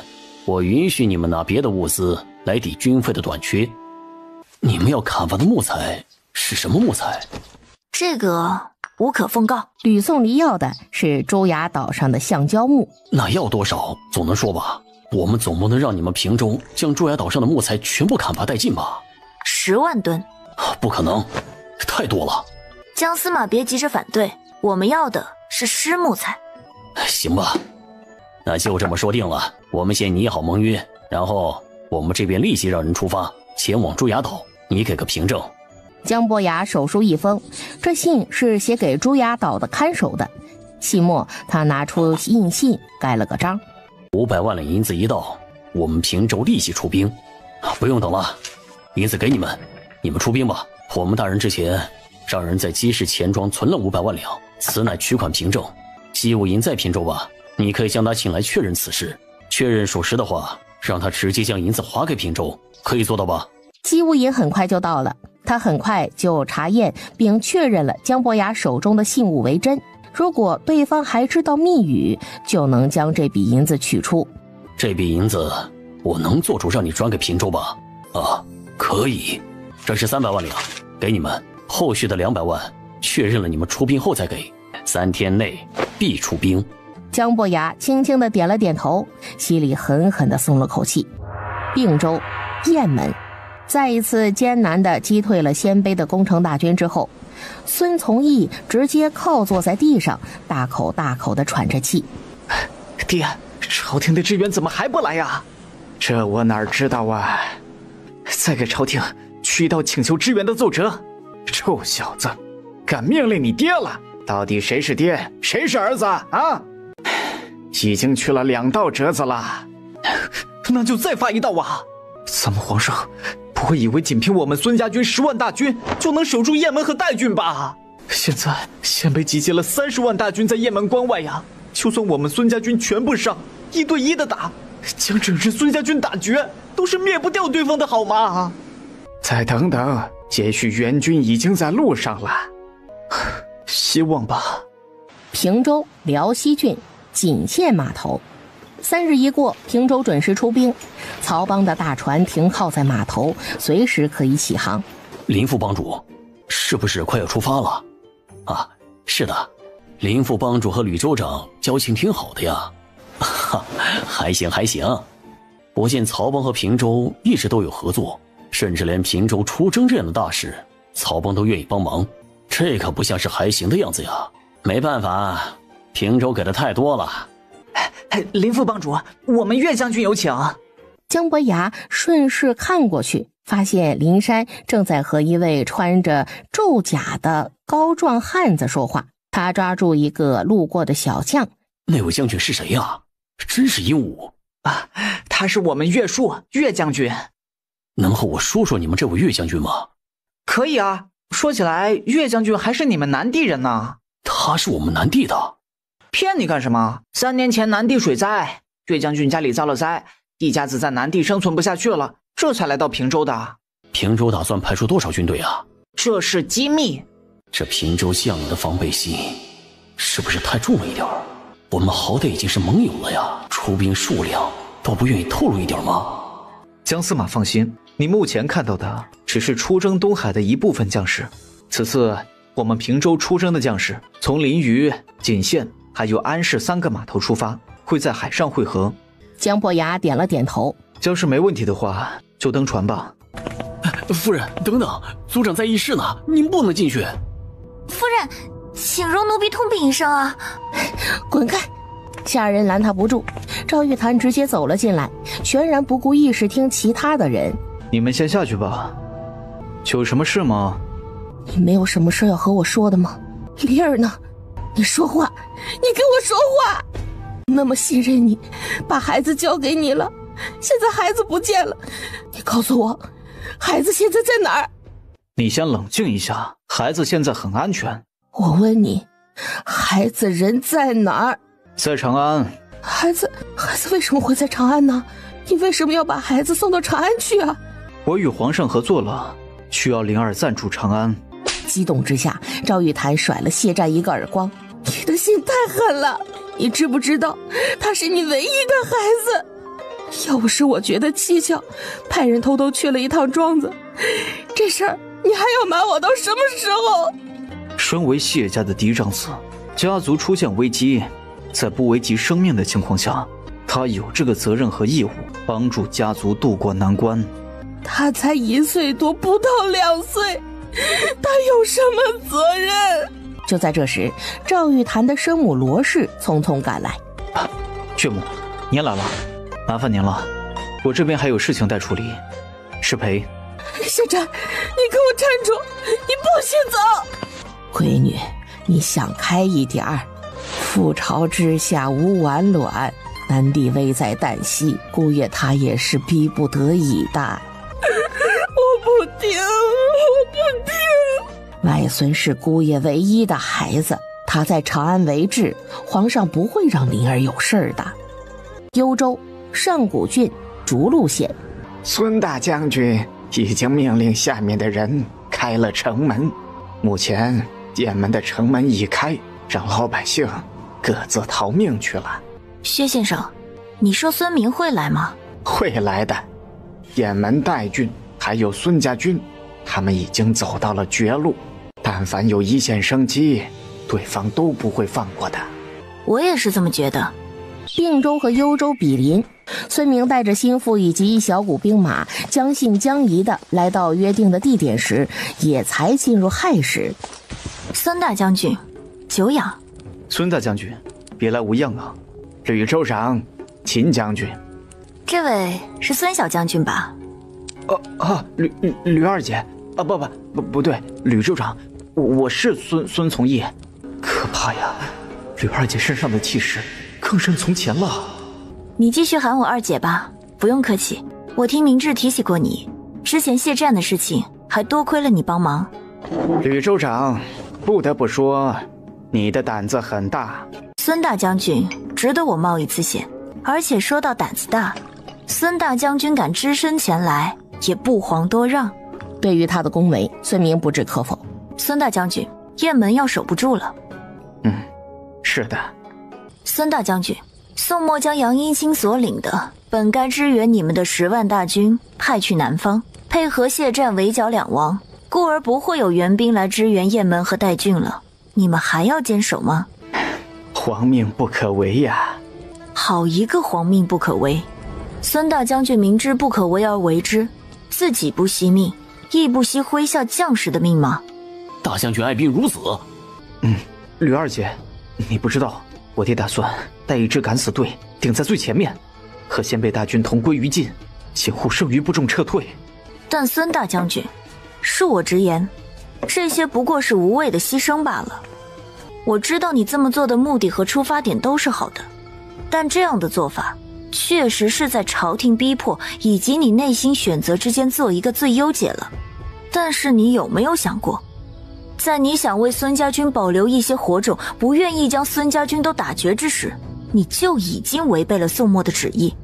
我允许你们拿别的物资来抵军费的短缺。你们要砍伐的木材是什么木材？这个无可奉告。吕宋离要的是朱崖岛上的橡胶木。那要多少总能说吧？我们总不能让你们平州将朱崖岛上的木材全部砍伐殆尽吧？10万吨。不可能，太多了。姜司马别急着反对，我们要的是湿木材。行吧，那就这么说定了。我们先拟好盟约，然后我们这边立即让人出发前往朱崖岛，你给个凭证。姜伯牙手书一封，这信是写给朱崖岛的看守的。信末，他拿出印信，盖了个章。500万两银子一到，我们平州立即出兵。不用等了，银子给你们，你们出兵吧。我们大人之前让人在鸡市钱庄存了500万两，此乃取款凭证。姬无银在平州吧？你可以将他请来确认此事，确认属实的话，让他直接将银子划给平州，可以做到吧？姬无银很快就到了，他很快就查验并确认了姜伯牙手中的信物为真。如果对方还知道密语，就能将这笔银子取出。这笔银子我能做主让你转给平州吧？啊，可以。这是300万两，给你们。后续的200万，确认了你们出兵后再给。3天内必出兵。姜伯牙轻轻地点了点头，心里狠狠地松了口气。并州、雁门再一次艰难地击退了鲜卑的攻城大军之后，孙从义直接靠坐在地上，大口大口地喘着气。爹，朝廷的支援怎么还不来呀？这我哪知道啊！再给朝廷去一道请求支援的奏折。臭小子，敢命令你爹了？到底谁是爹，谁是儿子啊？已经去了2道折子了，那就再发一道啊！咱们皇上不会以为仅凭我们孙家军10万大军就能守住雁门和代郡吧？现在鲜卑集结了30万大军在雁门关外呀，就算我们孙家军全部上，1对1的打，将整支孙家军打绝，都是灭不掉对方的好吗？再等等，也许援军已经在路上了。希望吧。平州辽西郡锦县码头，3日一过，平州准时出兵。曹帮的大船停靠在码头，随时可以起航。林副帮主，是不是快要出发了？啊，是的，林副帮主和吕州长交情挺好的呀。哈，还行还行。我见曹帮和平州一直都有合作，甚至连平州出征这样的大事，曹帮都愿意帮忙，这可不像是还行的样子呀。没办法，平州给的太多了。林副帮主，我们岳将军有请。姜伯牙顺势看过去，发现林山正在和一位穿着胄甲的高壮汉子说话。他抓住一个路过的小将。那位将军是谁呀？真是鹦鹉啊！他是我们岳叔，岳将军。能和我说说你们这位岳将军吗？可以啊，说起来，岳将军还是你们南地人呢。他是我们南地的。骗你干什么？3年前南地水灾，岳将军家里遭了灾，一家子在南地生存不下去了，这才来到平州的。平州打算派出多少军队啊？这是机密。这平州将领的防备心是不是太重了一点？我们好歹已经是盟友了呀，出兵数量都不愿意透露一点吗？江司马放心，你目前看到的只是出征东海的一部分将士。此次我们平州出征的将士，从临榆、锦县还有安市3个码头出发，会在海上汇合。江伯牙点了点头，要是没问题的话，就登船吧。夫人，等等，族长在议事呢，您不能进去。夫人，请容奴婢通禀一声啊！滚开！下人拦他不住，赵玉潭直接走了进来，全然不顾议事厅其他的人。你们先下去吧。有什么事吗？你没有什么事要和我说的吗？灵儿呢？你说话，你跟我说话！那么信任你，把孩子交给你了，现在孩子不见了，你告诉我，孩子现在在哪儿？你先冷静一下，孩子现在很安全。我问你，孩子人在哪儿？在长安。孩子为什么会在长安呢？你为什么要把孩子送到长安去啊？我与皇上合作了，需要灵儿暂住长安。激动之下，赵玉潭甩了谢战一个耳光。你的心太狠了，你知不知道他是你唯一的孩子？要不是我觉得蹊跷，派人偷偷去了一趟庄子，这事儿你还要瞒我到什么时候？身为谢家的嫡长子，家族出现危机，在不危及生命的情况下，他有这个责任和义务帮助家族渡过难关。他才1岁多，不到2岁，他有什么责任？就在这时，赵玉潭的生母罗氏匆匆赶来。岳母，您来了，麻烦您了，我这边还有事情待处理。失陪。谢战，你给我站住，你不许走！闺女，你想开一点儿。覆巢之下无完卵，南帝危在旦夕，姑爷他也是逼不得已的。我不听，我不听。外孙是姑爷唯一的孩子，他在长安为质，皇上不会让灵儿有事的。幽州上古郡逐鹿县，孙大将军已经命令下面的人开了城门，目前雁门的城门已开，让老百姓各自逃命去了。薛先生，你说孙明会来吗？会来的。雁门代郡还有孙家军，他们已经走到了绝路，但凡有一线生机，对方都不会放过的。我也是这么觉得。并州和幽州比邻，孙明带着心腹以及一小股兵马，将信将疑的来到约定的地点时，也才进入亥时。孙大将军，久仰。孙大将军，别来无恙啊。吕州长，秦将军。这位是孙小将军吧？吕二姐啊，不对，吕州长，我是孙从义。可怕呀，吕二姐身上的气势更胜从前了。你继续喊我二姐吧，不用客气。我听明智提起过你，之前谢战的事情，还多亏了你帮忙。吕州长，不得不说，你的胆子很大。孙大将军值得我冒一次险，而且说到胆子大，孙大将军敢只身前来，也不遑多让。对于他的恭维，孙明不置可否。孙大将军，雁门要守不住了。是的。孙大将军，宋末将杨英清所领的本该支援你们的10万大军派去南方，配合谢战围剿两王，故而不会有援兵来支援雁门和代郡了。你们还要坚守吗？皇命不可违呀。好一个皇命不可违！孙大将军明知不可为而为之，自己不惜命，亦不惜麾下将士的命吗？大将军爱兵如子。吕二姐，你不知道，我爹打算带一支敢死队顶在最前面，和先辈大军同归于尽，请护剩余部众撤退。但孙大将军，恕我直言，这些不过是无谓的牺牲罢了。我知道你这么做的目的和出发点都是好的，但这样的做法确实是在朝廷逼迫以及你内心选择之间做一个最优解了。但是你有没有想过，在你想为孙家军保留一些火种，不愿意将孙家军都打绝之时，你就已经违背了宋末的旨意。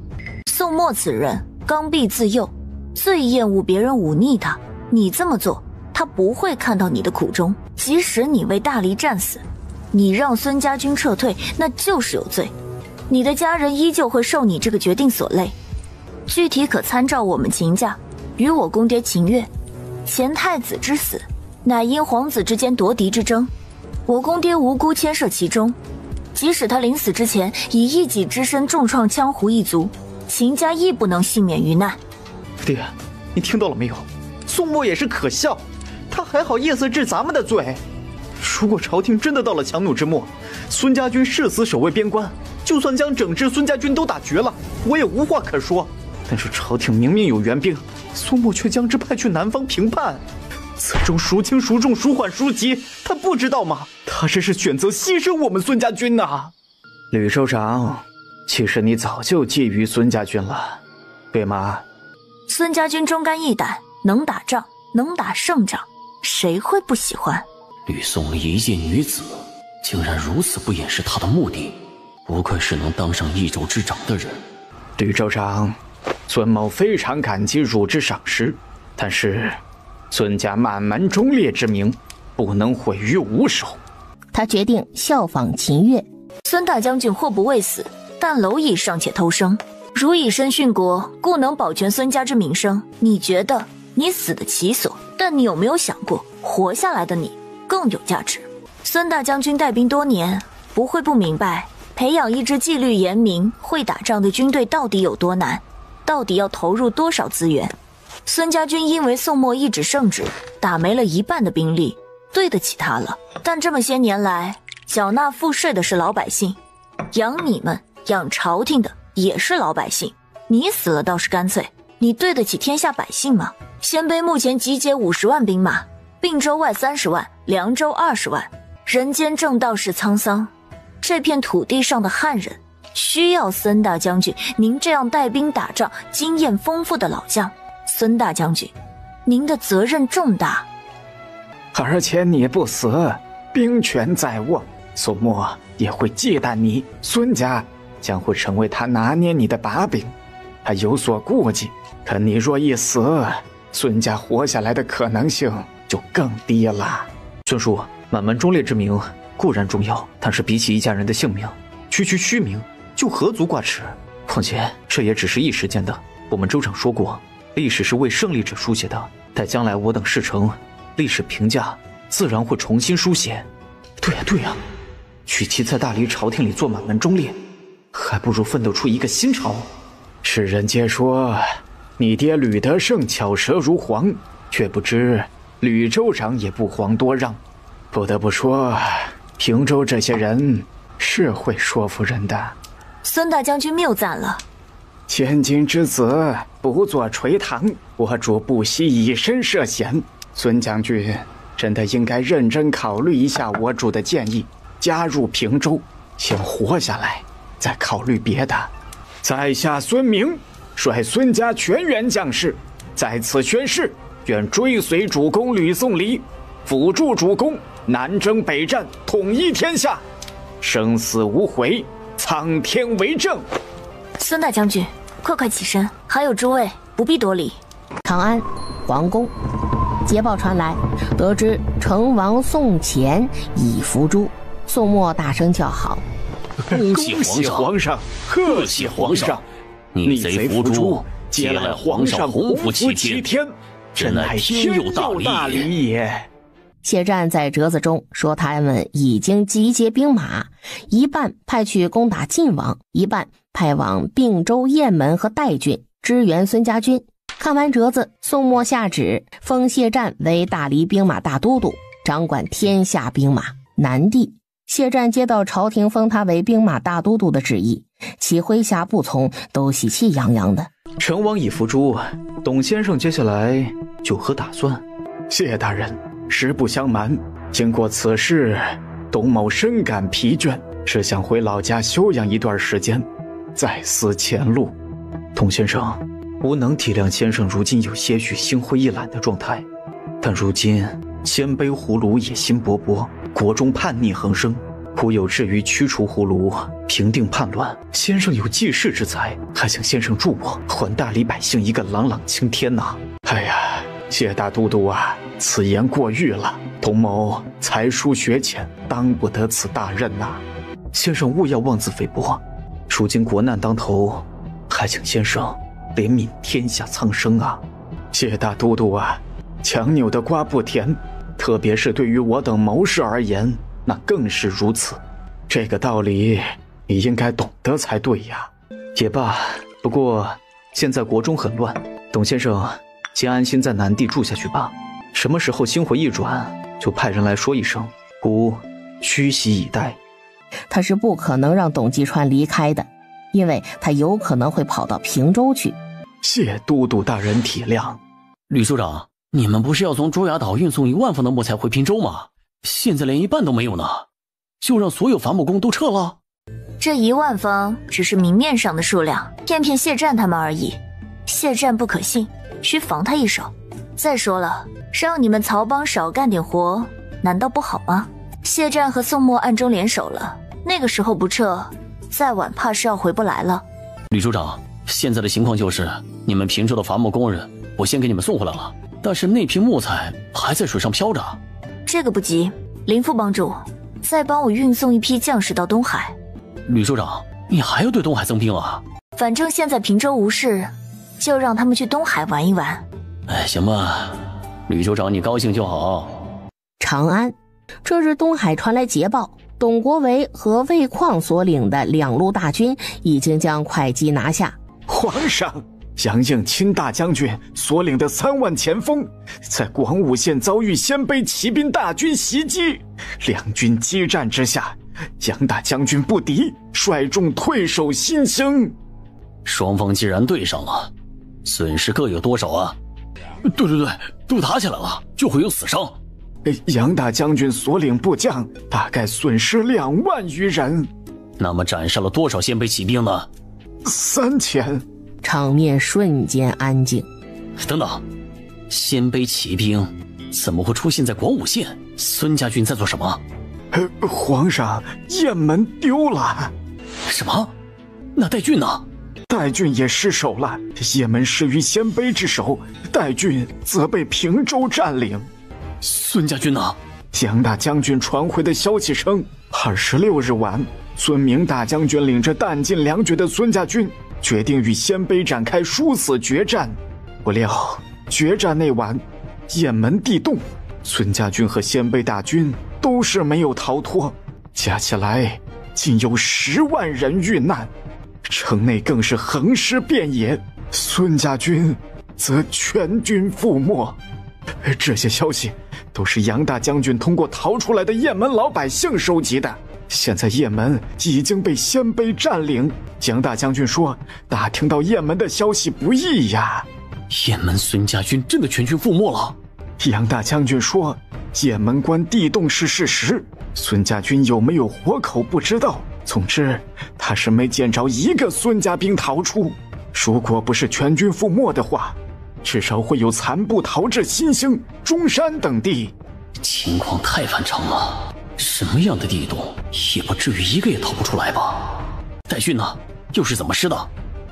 宋末此人刚愎自用，最厌恶别人忤逆他。你这么做，他不会看到你的苦衷。即使你为大黎战死，你让孙家军撤退，那就是有罪。你的家人依旧会受你这个决定所累。具体可参照我们秦家与我公爹秦越前太子之死，乃因皇子之间夺嫡之争，我公爹无辜牵涉其中。即使他临死之前以一己之身重创江湖一族，秦家亦不能幸免于难。爹，你听到了没有？宋墨也是可笑，他还好意思治咱们的罪。如果朝廷真的到了强弩之末，孙家军誓死守卫边关，就算将整支孙家军都打绝了，我也无话可说。但是朝廷明明有援兵，宋墨却将之派去南方平叛，此中孰轻孰重，孰缓孰急，他不知道吗？他这是选择牺牲我们孙家军呐！吕州长，其实你早就觊觎孙家军了，对吗？孙家军忠肝义胆，能打仗，能打胜仗，谁会不喜欢？吕宋离间女子，竟然如此不掩饰他的目的，不愧是能当上益州之长的人。吕州长，孙某非常感激汝之赏识，但是孙家满门忠烈之名不能毁于无手。他决定效仿秦越。孙大将军或不畏死，但蝼蚁尚且偷生，如以身殉国，故能保全孙家之名声。你觉得你死得其所，但你有没有想过，活下来的你更有价值？孙大将军带兵多年，不会不明白培养一支纪律严明、会打仗的军队到底有多难，到底要投入多少资源。孙家军因为宋墨一纸圣旨，打没了一半的兵力，对得起他了。但这么些年来，缴纳赋税的是老百姓，养你们、养朝廷的也是老百姓。你死了倒是干脆，你对得起天下百姓吗？鲜卑目前集结50万兵马，并州外30万，凉州20万。人间正道是沧桑，这片土地上的汉人需要孙大将军您这样带兵打仗、经验丰富的老将。孙大将军，您的责任重大。而且你不死，兵权在握，宋墨也会忌惮你，孙家将会成为他拿捏你的把柄，他有所顾忌。可你若一死，孙家活下来的可能性就更低了。孙叔，满门忠烈之名固然重要，但是比起一家人的性命，区区虚名就何足挂齿。况且这也只是一时间的。我们州长说过，历史是为胜利者书写的，待将来我等事成，历史评价自然会重新书写。对呀，与其在大黎朝廷里做满门忠烈，还不如奋斗出一个新朝。世人皆说你爹吕德胜巧舌如簧，却不知吕州长也不遑多让。不得不说，平州这些人是会说服人的。孙大将军谬赞了。千金之子不做垂堂，我主不惜以身涉险。孙将军真的应该认真考虑一下我主的建议，加入平州，先活下来，再考虑别的。在下孙明率孙家全员将士在此宣誓，愿追随主公吕宋离，辅助主公南征北战，统一天下，生死无悔，苍天为证。孙大将军，快起身！还有诸位，不必多礼。长安皇宫，捷报传来，得知成王宋乾已伏诛。宋墨大声叫好：“恭喜皇上！贺喜皇上！逆贼伏诛，接来皇上洪福齐天，真乃天佑大黎也。”谢湛在折子中说，他们已经集结兵马，一半派去攻打晋王，一半派往并州、雁门和代郡支援孙家军。看完折子，宋墨下旨封谢湛为大黎兵马大都督，掌管天下兵马。南地，谢湛接到朝廷封他为兵马大都督的旨意，其麾下部从都喜气洋洋的。成王已伏诛，董先生接下来有何打算？谢大人，实不相瞒，经过此事，董某深感疲倦，只想回老家休养一段时间，再思前路。董先生，我能体谅先生如今有些许心灰意懒的状态，但如今鲜卑胡虏野心勃勃，国中叛逆横生，忽有志于驱除胡卢，平定叛乱。先生有济世之才，还请先生助我，还大理百姓一个朗朗青天呐！哎呀，谢大都督啊，此言过誉了。童某才疏学浅，当不得此大任呐。先生勿要妄自菲薄，如今国难当头，还请先生怜悯天下苍生啊！谢大都督啊，强扭的瓜不甜，特别是对于我等谋士而言，那更是如此。这个道理你应该懂得才对呀。也罢，不过现在国中很乱，董先生先安心在南地住下去吧。什么时候心回意转，就派人来说一声，吾虚席以待。他是不可能让董吉川离开的，因为他有可能会跑到平州去。谢都督大人体谅。吕首长，你们不是要从朱崖岛运送1万方的木材回平州吗？现在连1半都没有呢，就让所有伐木工都撤了？这1万方只是明面上的数量，骗骗谢战他们而已。谢战不可信，需防他一手。再说了，让你们曹帮少干点活，难道不好吗？谢战和宋墨暗中联手了，那个时候不撤，再晚怕是要回不来了。吕首长，现在的情况就是你们平州的伐木工人我先给你们送回来了，但是那批木材还在水上漂着。这个不急，林副帮主再帮我运送一批将士到东海。吕首长，你还要对东海增兵啊？反正现在平州无事，就让他们去东海玩一玩。哎，行吧，吕首长你高兴就好。长安，这日东海传来捷报，董国维和魏况所领的2路大军已经将会稽拿下。皇上，杨应钦大将军所领的3万前锋，在广武县遭遇鲜卑骑兵大军袭击，两军激战之下，杨大将军不敌，率众退守新兴。双方既然对上了，损失各有多少啊？对，都打起来了，就会有死伤。杨大将军所领部将大概损失2万余人。那么斩杀了多少鲜卑骑兵呢？3000。场面瞬间安静。等等，鲜卑骑兵怎么会出现在广武县？孙家军在做什么？皇上，雁门丢了。什么？那戴郡呢？戴郡也失守了，雁门失于鲜卑之手，戴郡则被平州占领。孙家军呢？杨大将军传回的消息称，26日晚，孙明大将军领着弹尽粮绝的孙家军，决定与鲜卑展开殊死决战。不料决战那晚，雁门地动，孙家军和鲜卑大军都是没有逃脱，加起来竟有10万人遇难，城内更是横尸遍野，孙家军则全军覆没。这些消息都是杨大将军通过逃出来的雁门老百姓收集的。现在雁门已经被鲜卑占领，杨大将军说打听到雁门的消息不易呀。雁门孙家军真的全军覆没了？杨大将军说雁门关地动是事实，孙家军有没有活口不知道，总之他是没见着一个孙家兵逃出。如果不是全军覆没的话，至少会有残部逃至新兴、中山等地。情况太反常了，什么样的地动也不至于一个也逃不出来吧？戴郡呢？又是怎么失的？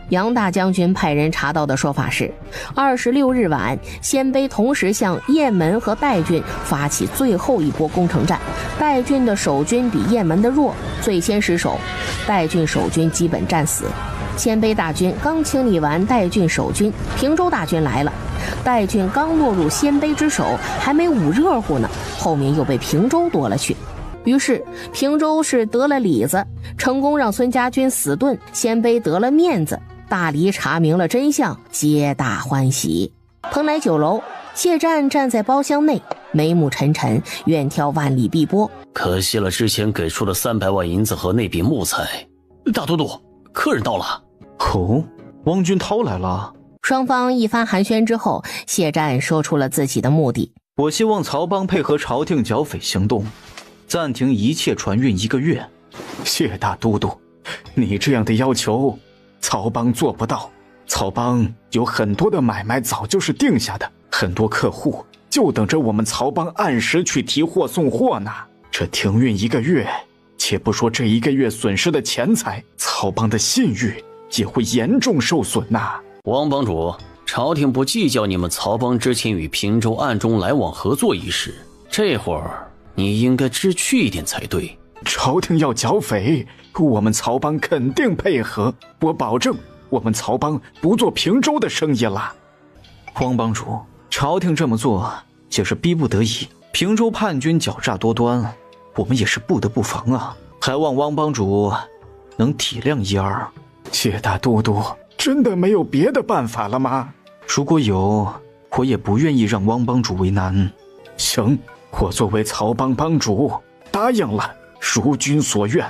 杨大将军派人查到的说法是，26日晚，鲜卑同时向雁门和戴郡发起最后一波攻城战。戴郡的守军比雁门的弱，最先失守，戴郡守军基本战死。鲜卑大军刚清理完戴郡守军，平州大军来了。戴郡刚落入鲜卑之手，还没捂热乎呢，后面又被平州夺了去。于是平州是得了里子，成功让孙家军死遁，鲜卑得了面子。大理查明了真相，皆大欢喜。蓬莱酒楼，谢战站在包厢内，眉目沉沉，远眺万里碧波。可惜了之前给出的300万银子和那笔木材。大都督，客人到了。哦，汪军涛来了。双方一番寒暄之后，谢战说出了自己的目的。我希望曹帮配合朝廷剿匪行动，暂停一切船运1个月。谢大都督，你这样的要求曹帮做不到。曹帮有很多的买卖早就是定下的，很多客户就等着我们曹帮按时去提货送货呢。这停运1个月，且不说这1个月损失的钱财，曹帮的信誉也会严重受损呐。王帮主，朝廷不计较你们曹帮之前与平州暗中来往合作一事，这会儿你应该知趣一点才对。朝廷要剿匪，我们曹帮肯定配合，我保证我们曹帮不做平州的生意了。汪帮主，朝廷这么做也是逼不得已，平州叛军狡诈多端，我们也是不得不防啊，还望汪帮主能体谅一二。谢大都督，真的没有别的办法了吗？如果有，我也不愿意让汪帮主为难。行，我作为曹帮帮主答应了，如君所愿。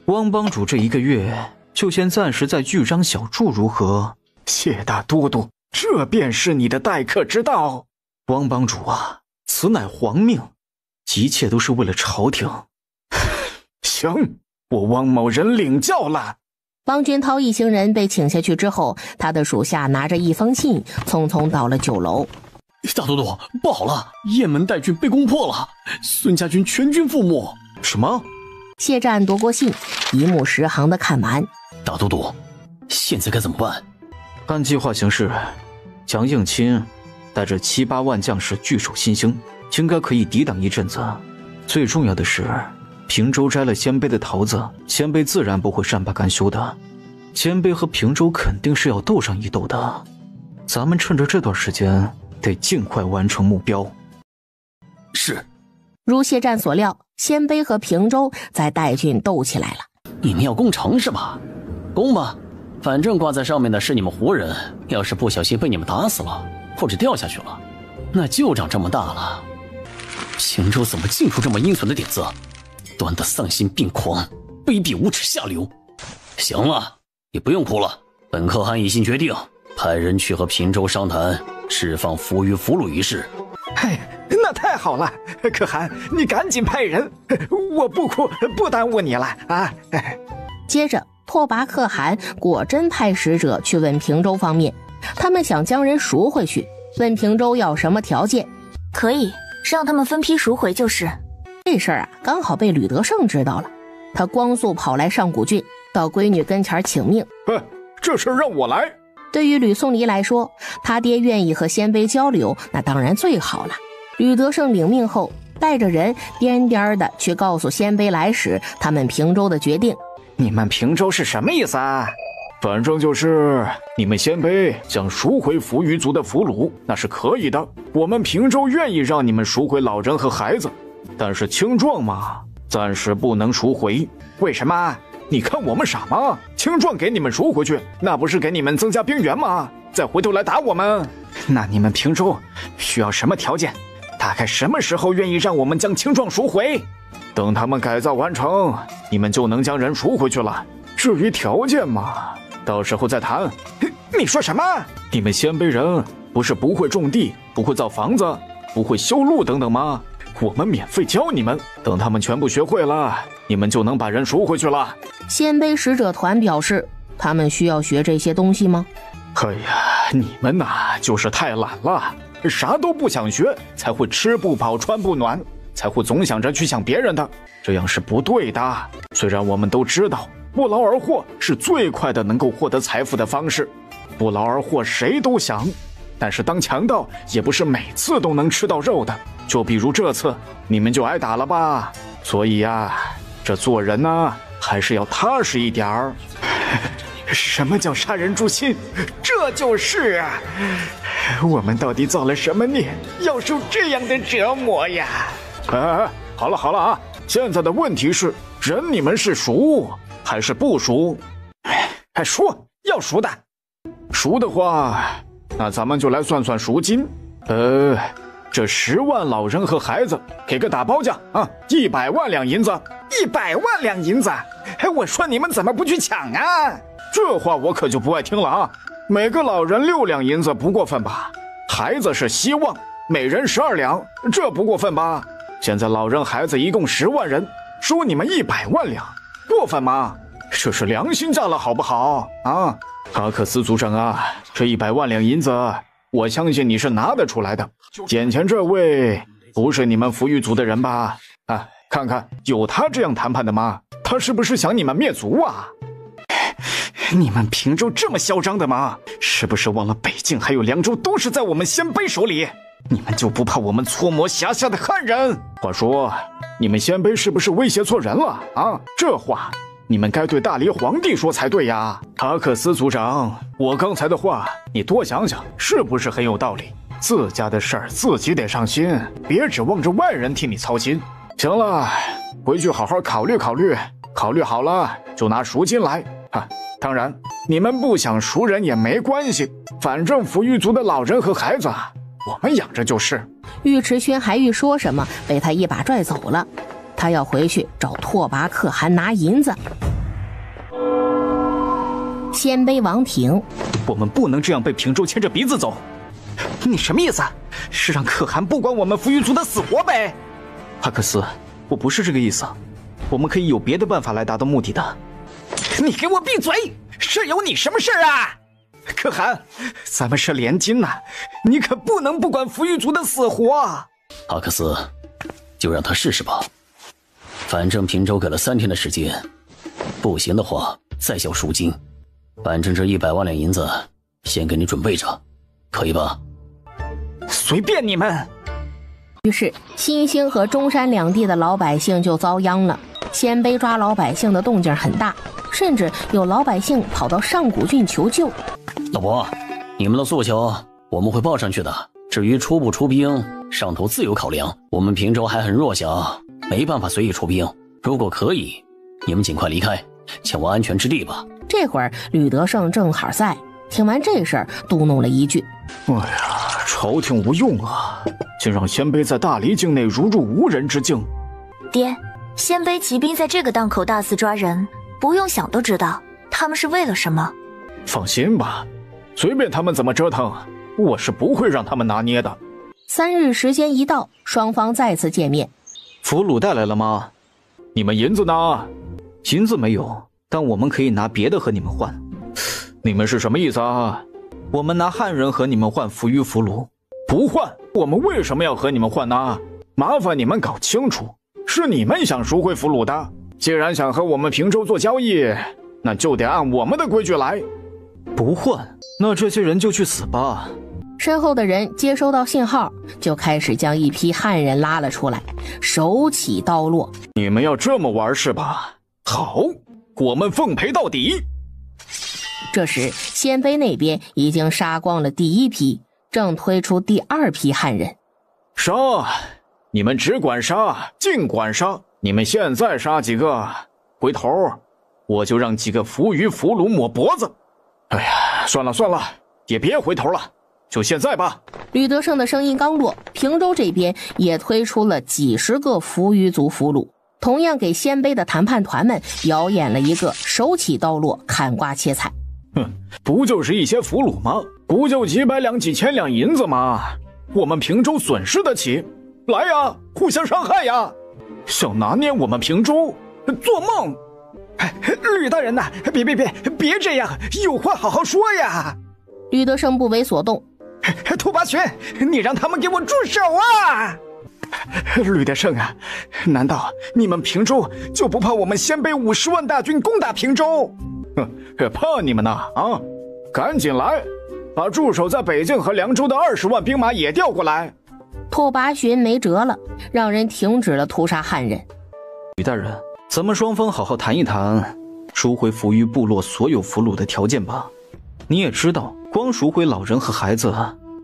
汪帮主这1个月就先暂时在巨章小住如何？谢大都督，这便是你的待客之道。汪帮主啊，此乃皇命，一切都是为了朝廷。行，我汪某人领教了。汪君涛一行人被请下去之后，他的属下拿着一封信，匆匆到了酒楼。大都督，不好了，雁门代郡被攻破了，孙家军全军覆没。什么？谢战夺过信，一目十行的看完。大都督，现在该怎么办？按计划行事，蒋应钦带着7、8万将士据守新兴，应该可以抵挡一阵子。最重要的是，平州摘了鲜卑的桃子，鲜卑自然不会善罢甘休的。鲜卑和平州肯定是要斗上一斗的，咱们趁着这段时间得尽快完成目标。是。如谢战所料，鲜卑和平州在代郡斗起来了。你们要攻城是吧？攻吧，反正挂在上面的是你们胡人，要是不小心被你们打死了，或者掉下去了，那就长这么大了。平州怎么净出这么阴损的点子？端的丧心病狂，卑鄙无耻下流。行了，你不用哭了，本可汗已经决定派人去和平州商谈释放扶余俘虏一事。嘿，那太好了，可汗，你赶紧派人，我不哭，不耽误你了啊！接着，拓跋可汗果真派使者去问平州方面，他们想将人赎回去，问平州要什么条件。可以让他们分批赎回就是。这事儿啊，刚好被吕德胜知道了，他光速跑来上古郡，到闺女跟前请命。这事让我来。对于吕宋离来说，他爹愿意和鲜卑交流，那当然最好了。吕德胜领命后，带着人颠颠的去告诉鲜卑来使他们平州的决定。你们平州是什么意思啊？反正就是你们鲜卑想赎回扶余族的俘虏，那是可以的。我们平州愿意让你们赎回老人和孩子，但是青壮嘛，暂时不能赎回。为什么？你看我们傻吗？青壮给你们赎回去，那不是给你们增加兵源吗？再回头来打我们。那你们平州需要什么条件？大概什么时候愿意让我们将青壮赎回？等他们改造完成，你们就能将人赎回去了。至于条件嘛，到时候再谈。你说什么？你们鲜卑人不是不会种地，不会造房子，不会修路等等吗？我们免费教你们，等他们全部学会了，你们就能把人赎回去了。鲜卑使者团表示，他们需要学这些东西吗？哎呀，你们呐，就是太懒了，啥都不想学，才会吃不饱穿不暖，才会总想着去想别人的，这样是不对的。虽然我们都知道不劳而获是最快的能够获得财富的方式，不劳而获谁都想，但是当强盗也不是每次都能吃到肉的。就比如这次你们就挨打了吧，所以呀，这做人呢还是要踏实一点儿。什么叫杀人诛心？这就是啊！我们到底造了什么孽，要受这样的折磨呀？好了啊，现在的问题是，人你们是赎还是不赎？赎，要赎的。赎的话，那咱们就来算算赎金。这10万老人和孩子给个打包价啊，100万两银子。100万两银子？我说你们怎么不去抢啊？这话我可就不爱听了啊！每个老人6两银子不过分吧？孩子是希望，每人12两，这不过分吧？现在老人孩子一共10万人，收你们100万两，过分吗？这是良心价了，好不好啊？阿克斯族长啊，这100万两银子，我相信你是拿得出来的。眼前这位不是你们扶余族的人吧？看看有他这样谈判的吗？他是不是想你们灭族啊？你们平州这么嚣张的吗？是不是忘了北境还有凉州都是在我们鲜卑手里？你们就不怕我们搓磨辖下的汉人？话说，你们鲜卑是不是威胁错人了啊？这话你们该对大黎皇帝说才对呀。塔克斯族长，我刚才的话你多想想，是不是很有道理？自家的事儿自己得上心，别指望着外人替你操心。行了，回去好好考虑考虑，考虑好了就拿赎金来啊。当然，你们不想赎人也没关系，反正扶余族的老人和孩子我们养着就是。尉迟勋还欲说什么，被他一把拽走了。他要回去找拓跋可汗拿银子。鲜卑王庭，我们不能这样被平州牵着鼻子走。你什么意思？是让可汗不管我们扶余族的死活呗？帕克斯，我不是这个意思，我们可以有别的办法来达到目的的。你给我闭嘴！是有你什么事啊？可汗，咱们是联军呐，你可不能不管扶余族的死活。阿克斯，就让他试试吧。反正平州给了3天的时间，不行的话再交赎金。反正这100万两银子先给你准备着，可以吧？随便你们。于是新兴和中山两地的老百姓就遭殃了。鲜卑抓老百姓的动静很大，甚至有老百姓跑到上古郡求救。老伯，你们的诉求我们会报上去的，至于出不出兵，上头自有考量。我们平州还很弱小，没办法随意出兵。如果可以，你们尽快离开，前往安全之地吧。这会儿吕德胜正好在，听完这事儿嘟哝了一句：哎呀，朝廷无用啊，竟让鲜卑在大黎境内如入无人之境。爹，鲜卑骑兵在这个档口大肆抓人，不用想都知道他们是为了什么。放心吧，随便他们怎么折腾，我是不会让他们拿捏的。3日时间一到，双方再次见面。俘虏带来了吗？你们银子呢？银子没有，但我们可以拿别的和你们换。你们是什么意思啊？我们拿汉人和你们换扶余俘虏？不换，我们为什么要和你们换呢？麻烦你们搞清楚，是你们想赎回俘虏的。既然想和我们平州做交易，那就得按我们的规矩来。不换，那这些人就去死吧。身后的人接收到信号，就开始将一批汉人拉了出来，手起刀落。你们要这么玩是吧？好，我们奉陪到底。这时鲜卑那边已经杀光了第1批，正推出第2批汉人。杀！你们只管杀，尽管杀！你们现在杀几个，回头我就让几个扶余俘虏抹脖子。哎呀，算了算了，也别回头了，就现在吧。吕德胜的声音刚落，平州这边也推出了几十个扶余族俘虏，同样给鲜卑的谈判团们表演了一个手起刀落、砍瓜切菜。哼，不就是一些俘虏吗？不就几百两几千两银子吗？我们平州损失得起？来呀，互相伤害呀！想拿捏我们平州，做梦！吕大人呐，别这样，有话好好说呀！吕德胜不为所动。拓跋群，你让他们给我住手啊！吕德胜啊，难道你们平州就不怕我们鲜卑50万大军攻打平州？怕你们呢啊！赶紧来，把驻守在北境和凉州的20万兵马也调过来。拓跋寻没辙了，让人停止了屠杀汉人。吕大人，咱们双方好好谈一谈赎回扶余部落所有俘虏的条件吧。你也知道，光赎回老人和孩子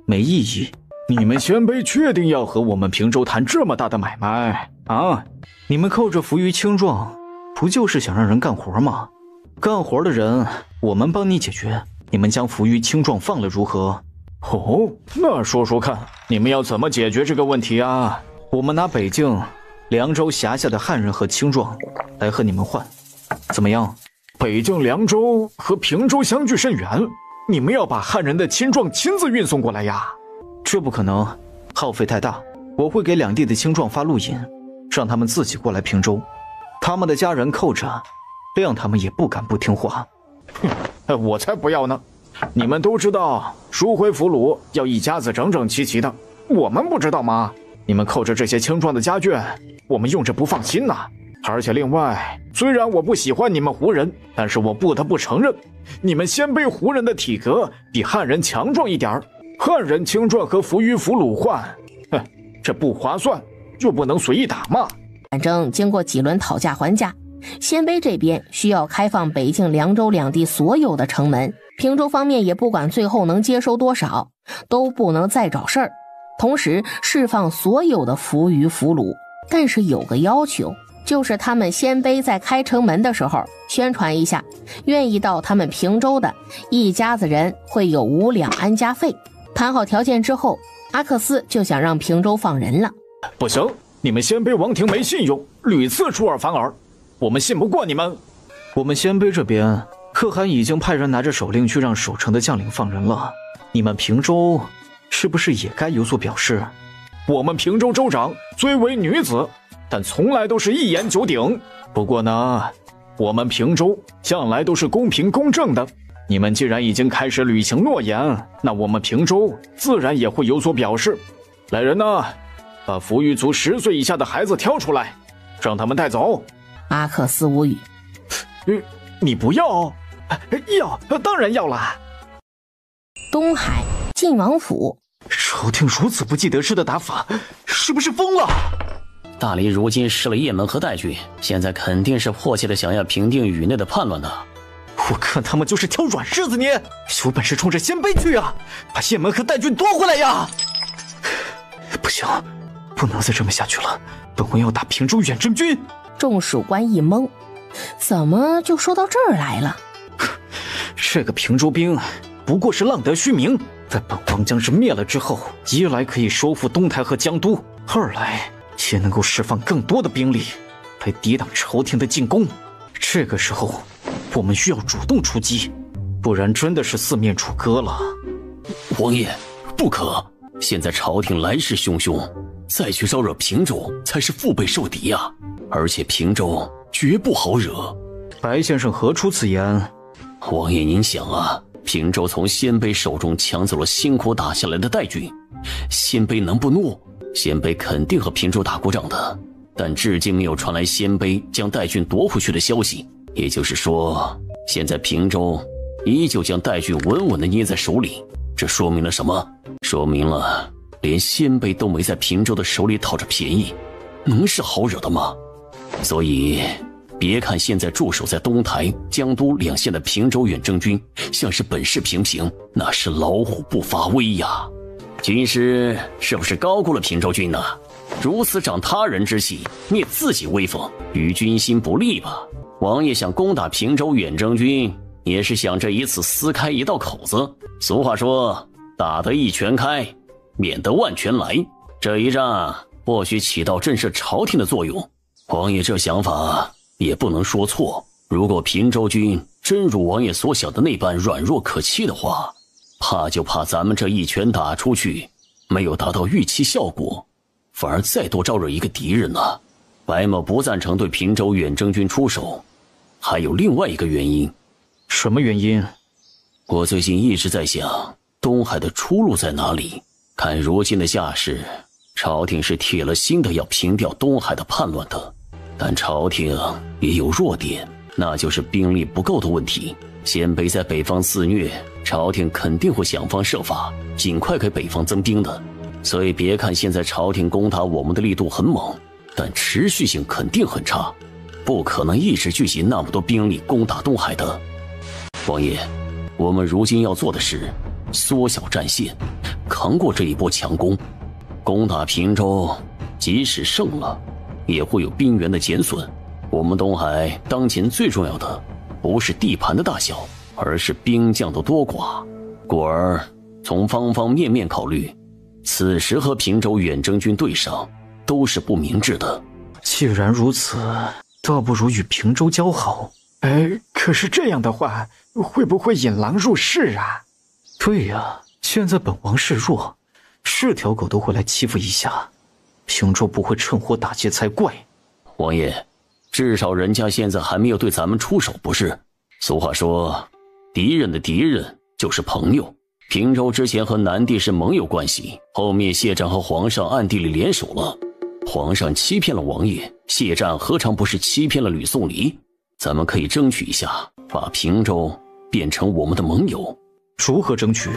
没意义。你们鲜卑确定要和我们平州谈这么大的买卖啊？你们扣着扶余轻壮，不就是想让人干活吗？干活的人我们帮你解决，你们将扶余轻壮放了如何？哦，那说说看，你们要怎么解决这个问题啊？我们拿北境、凉州辖下的汉人和轻壮来和你们换，怎么样？北境、凉州和平州相距甚远，你们要把汉人的轻壮亲自运送过来呀？这不可能，耗费太大。我会给两地的轻壮发录音，让他们自己过来平州，他们的家人扣着，谅他们也不敢不听话。哼，我才不要呢！你们都知道赎回俘虏要一家子整整齐齐的，我们不知道吗？你们扣着这些轻壮的家眷，我们用着不放心呐。而且另外，虽然我不喜欢你们胡人，但是我不得不承认，你们鲜卑胡人的体格比汉人强壮一点儿。汉人轻壮和扶余俘虏换，这不划算，就不能随意打嘛。反正经过几轮讨价还价，鲜卑这边需要开放北境凉州两地所有的城门，平州方面也不管最后能接收多少，都不能再找事儿，同时释放所有的扶余俘虏。但是有个要求，就是他们鲜卑在开城门的时候宣传一下，愿意到他们平州的一家子人会有5两安家费。谈好条件之后，阿克斯就想让平州放人了。不行，你们鲜卑王庭没信用，屡次出尔反尔，我们信不过你们。我们鲜卑这边，可汗已经派人拿着手令去让守城的将领放人了。你们平州是不是也该有所表示？我们平州州长虽为女子，但从来都是一言九鼎。不过呢，我们平州向来都是公平公正的。你们既然已经开始履行诺言，那我们平州自然也会有所表示。来人呐，把扶余族10岁以下的孩子挑出来，让他们带走。阿克斯无语。你不要？要，当然要了。东海晋王府，朝廷如此不计得失的打法，是不是疯了？大黎如今失了雁门和代郡，现在肯定是迫切的想要平定宇内的叛乱的。我看他们就是挑软柿子捏，有本事冲着鲜卑去啊，把雁门和代郡夺回来呀！不行，不能再这么下去了，本王要打平州远征军。众属官一懵，怎么就说到这儿来了？这个平州兵不过是浪得虚名，在本王将士灭了之后，一来可以收复东台和江都，二来也能够释放更多的兵力来抵挡朝廷的进攻。这个时候我们需要主动出击，不然真的是四面楚歌了。王爷，不可！现在朝廷来势汹汹，再去招惹平州才是腹背受敌啊！而且平州绝不好惹。白先生何出此言？王爷您想啊，平州从鲜卑手中抢走了辛苦打下来的代郡，鲜卑能不怒？鲜卑肯定和平州打过仗的，但至今没有传来鲜卑将代郡夺回去的消息。也就是说，现在平州依旧将代郡稳稳地捏在手里，这说明了什么？说明了连鲜卑都没在平州的手里讨着便宜，能是好惹的吗？所以别看现在驻守在东台、江都两县的平州远征军像是本事平平，那是老虎不发威呀！军师是不是高估了平州军呢？如此长他人之气，灭自己威风，与军心不利吧？王爷想攻打平州远征军，也是想着以此撕开一道口子。俗话说，打得一拳开，免得万拳来。这一仗或许起到震慑朝廷的作用。王爷这想法也不能说错。如果平州军真如王爷所想的那般软弱可欺的话，怕就怕咱们这一拳打出去，没有达到预期效果，反而再多招惹一个敌人呢。白某不赞成对平州远征军出手，还有另外一个原因。什么原因？我最近一直在想，东海的出路在哪里？看如今的架势，朝廷是铁了心的要平掉东海的叛乱的，但朝廷也有弱点，那就是兵力不够的问题。鲜卑在北方肆虐，朝廷肯定会想方设法尽快给北方增兵的。所以别看现在朝廷攻打我们的力度很猛，但持续性肯定很差，不可能一直聚集那么多兵力攻打东海的。王爷，我们如今要做的是缩小战线，扛过这一波强攻。攻打平州，即使胜了，也会有兵源的减损。我们东海当前最重要的不是地盘的大小，而是兵将的多寡。故而从方方面面考虑，此时和平州远征军对上都是不明智的。既然如此，倒不如与平州交好。可是这样的话，会不会引狼入室啊？对呀，现在本王示弱，是条狗都会来欺负一下，平州不会趁火打劫才怪。王爷，至少人家现在还没有对咱们出手，不是？俗话说，敌人的敌人就是朋友。平州之前和南帝是盟友关系，后灭谢长和皇上暗地里联手了。皇上欺骗了王爷，谢战何尝不是欺骗了吕宋离？咱们可以争取一下，把平州变成我们的盟友。如何争取？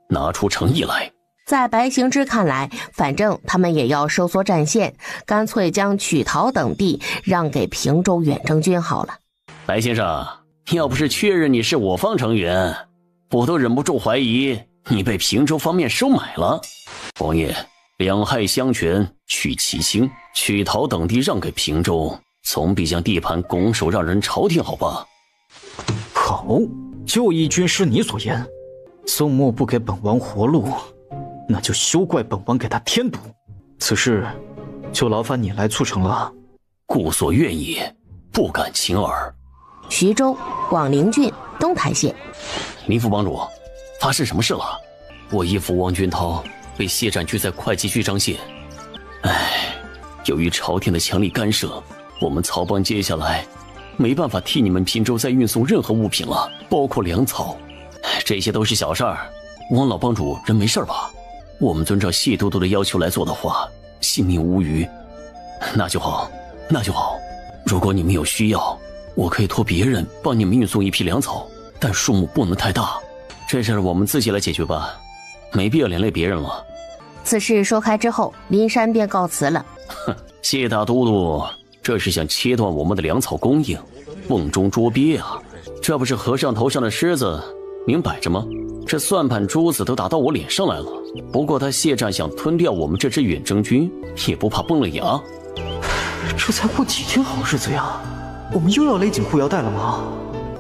拿出诚意来。在白行之看来，反正他们也要收缩战线，干脆将曲陶等地让给平州远征军好了。白先生，要不是确认你是我方成员，我都忍不住怀疑你被平州方面收买了。王爷，两害相权取其轻，曲陶等地让给平州，总比将地盘拱手让人朝廷好吧？好，就依军师你所言，宋墨不给本王活路，那就休怪本王给他添堵。此事就劳烦你来促成了。故所愿意，不敢轻耳。徐州、广陵郡、东台县。林副帮主，发生什么事了？我义父王军涛被谢战拘在会稽郡张县。由于朝廷的强力干涉，我们曹帮接下来没办法替你们平州再运送任何物品了，包括粮草。这些都是小事儿，王老帮主人没事吧？我们遵照谢都督的要求来做的话，性命无虞。那就好，那就好。如果你们有需要，我可以托别人帮你们运送一批粮草，但数目不能太大。这事儿我们自己来解决吧，没必要连累别人了。此事说开之后，林山便告辞了。哼，谢大都督，这是想切断我们的粮草供应，瓮中捉鳖啊！这不是和尚头上的虱子，明摆着吗？这算盘珠子都打到我脸上来了。不过他谢战想吞掉我们这支远征军，也不怕崩了牙。这才过几天好日子呀，我们又要勒紧裤腰带了吗？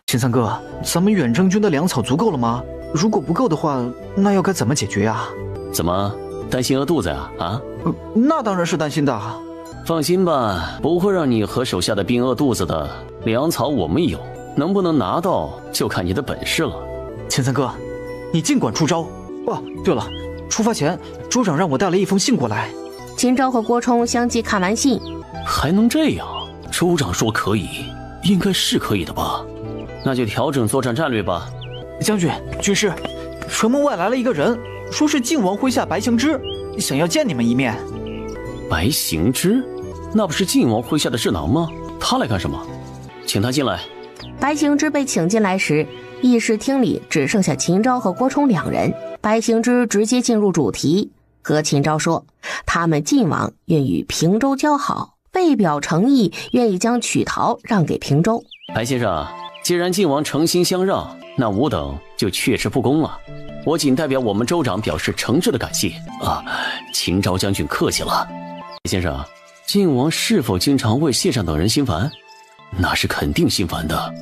秦三哥，咱们远征军的粮草足够了吗？如果不够的话，那要该怎么解决呀？怎么担心饿肚子呀？啊？那当然是担心的。放心吧，不会让你和手下的兵饿肚子的。粮草我们有，能不能拿到就看你的本事了。秦三哥，你尽管出招。哦，对了，出发前州长让我带了一封信过来。秦昭和郭冲相继看完信，还能这样？州长说可以，应该是可以的吧？那就调整作战战略吧。将军、军师，城门外来了一个人，说是晋王麾下白行之，想要见你们一面。白行之？那不是晋王麾下的智囊吗？他来干什么？请他进来。白行之被请进来时，议事厅里只剩下秦昭和郭冲两人。白行之直接进入主题，和秦昭说，他们晋王愿与平州交好，为表诚意，愿意将曲陶让给平州。白先生，既然晋王诚心相让，那吾等就确实不恭了。我仅代表我们州长表示诚挚的感谢啊！秦昭将军客气了。白先生，晋王是否经常为谢战等人心烦？那是肯定心烦的。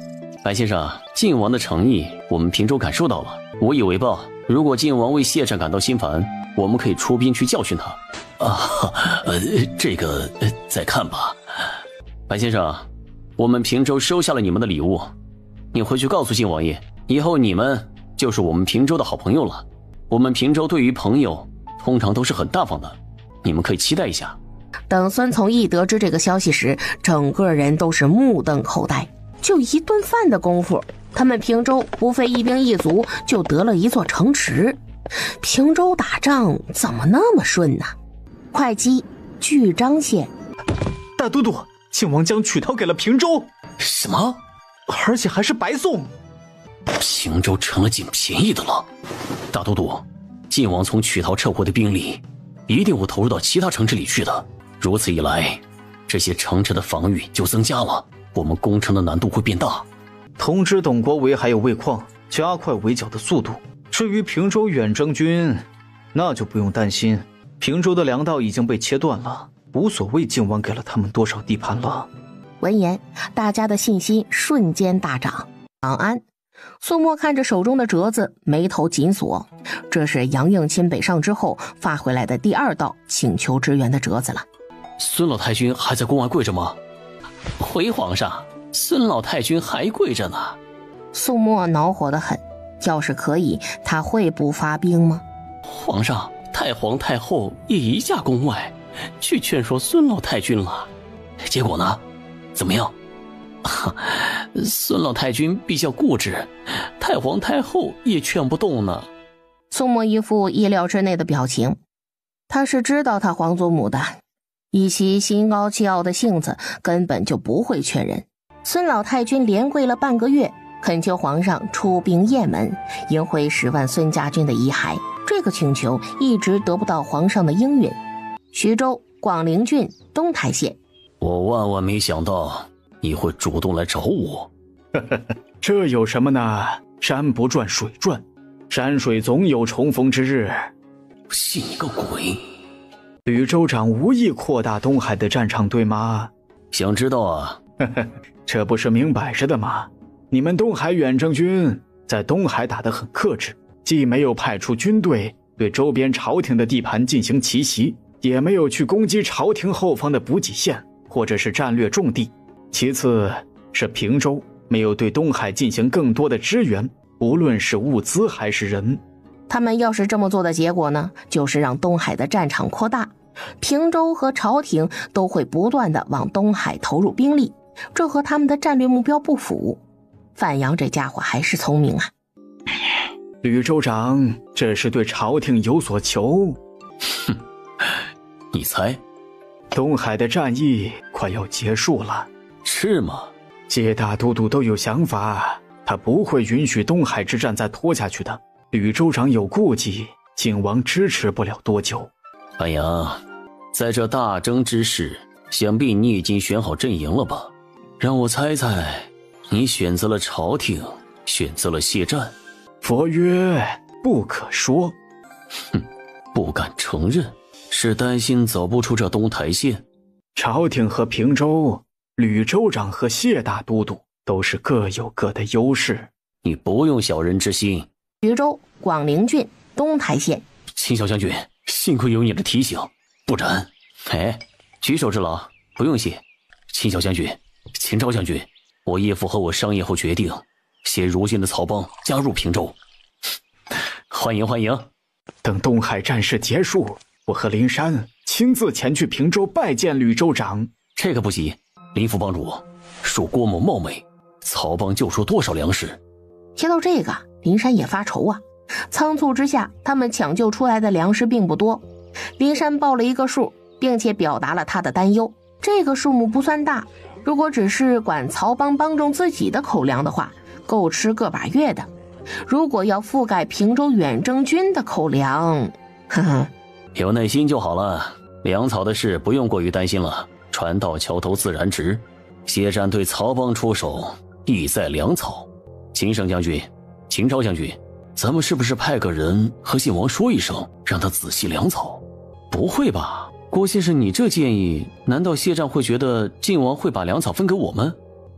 白先生，晋王的诚意我们平州感受到了，我以为报。如果晋王为谢战感到心烦，我们可以出兵去教训他。这个再看吧。白先生，我们平州收下了你们的礼物，你回去告诉晋王爷，以后你们就是我们平州的好朋友了。我们平州对于朋友通常都是很大方的，你们可以期待一下。等孙从义得知这个消息时，整个人都是目瞪口呆。就一顿饭的功夫，他们平州不费一兵一卒就得了一座城池。平州打仗怎么那么顺呢？会稽巨张县。大都督，晋王将曲陶给了平州。什么？而且还是白送。平州成了捡便宜的了。大都督，晋王从曲陶撤回的兵力一定会投入到其他城池里去的。如此一来，这些城池的防御就增加了，我们攻城的难度会变大。通知董国维还有魏况，加快围剿的速度。至于平州远征军，那就不用担心，平州的粮道已经被切断了，无所谓晋王给了他们多少地盘了。闻言，大家的信心瞬间大涨。长安，苏沫看着手中的折子，眉头紧锁。这是杨应钦北上之后发回来的第二道请求支援的折子了。孙老太君还在宫外跪着吗？回皇上，孙老太君还跪着呢。苏沫恼火得很，要是可以，他会不发兵吗？皇上，太皇太后也移驾宫外，去劝说孙老太君了。结果呢？怎么样？孙老太君比较固执，太皇太后也劝不动呢。苏沫一副意料之内的表情，他是知道他皇祖母的，以其心高气傲的性子，根本就不会劝人。孙老太君连跪了半个月，恳求皇上出兵雁门，迎回10万孙家军的遗骸。这个请求一直得不到皇上的应允。徐州、广陵郡东台县，我万万没想到你会主动来找我。这有什么呢？山不转水转，山水总有重逢之日。信你个鬼！吕州长无意扩大东海的战场，对吗？想知道啊？这不是明摆着的吗？你们东海远征军在东海打得很克制，既没有派出军队对周边朝廷的地盘进行奇袭，也没有去攻击朝廷后方的补给线或者是战略重地。其次是平州没有对东海进行更多的支援，无论是物资还是人。他们要是这么做的结果呢，就是让东海的战场扩大，平州和朝廷都会不断的往东海投入兵力，这和他们的战略目标不符。范阳这家伙还是聪明啊。吕州长，这是对朝廷有所求。哼，你猜？东海的战役快要结束了。是吗？谢大都督都有想法，他不会允许东海之战再拖下去的。吕州长有顾忌，靖王支持不了多久。范阳，在这大征之时，想必你已经选好阵营了吧？让我猜猜，你选择了朝廷，选择了谢战。佛曰不可说。哼，不敢承认，是担心走不出这东台县。朝廷和平州，吕州长和谢大都督都是各有各的优势。你不用小人之心。徐州、广陵郡东台县，秦小将军，幸亏有你的提醒，不然……哎，举手之劳，不用谢。秦小将军，秦昭将军，我义父和我商议后决定，携如今的曹帮加入平州。欢迎欢迎！等东海战事结束，我和林山亲自前去平州拜见吕州长。这个不急，林副帮主，恕郭某冒昧，曹帮救出多少粮食？提到这个，林山也发愁啊。仓促之下，他们抢救出来的粮食并不多。林山报了一个数，并且表达了他的担忧。这个数目不算大，如果只是管曹帮帮众自己的口粮的话，够吃个把月的。如果要覆盖平州远征军的口粮，呵呵，有耐心就好了。粮草的事不用过于担心了，船到桥头自然直。谢战对曹帮出手，意在粮草。秦胜将军，秦昭将军，咱们是不是派个人和晋王说一声，让他仔细粮草？不会吧，郭先生，你这建议，难道谢战会觉得晋王会把粮草分给我们？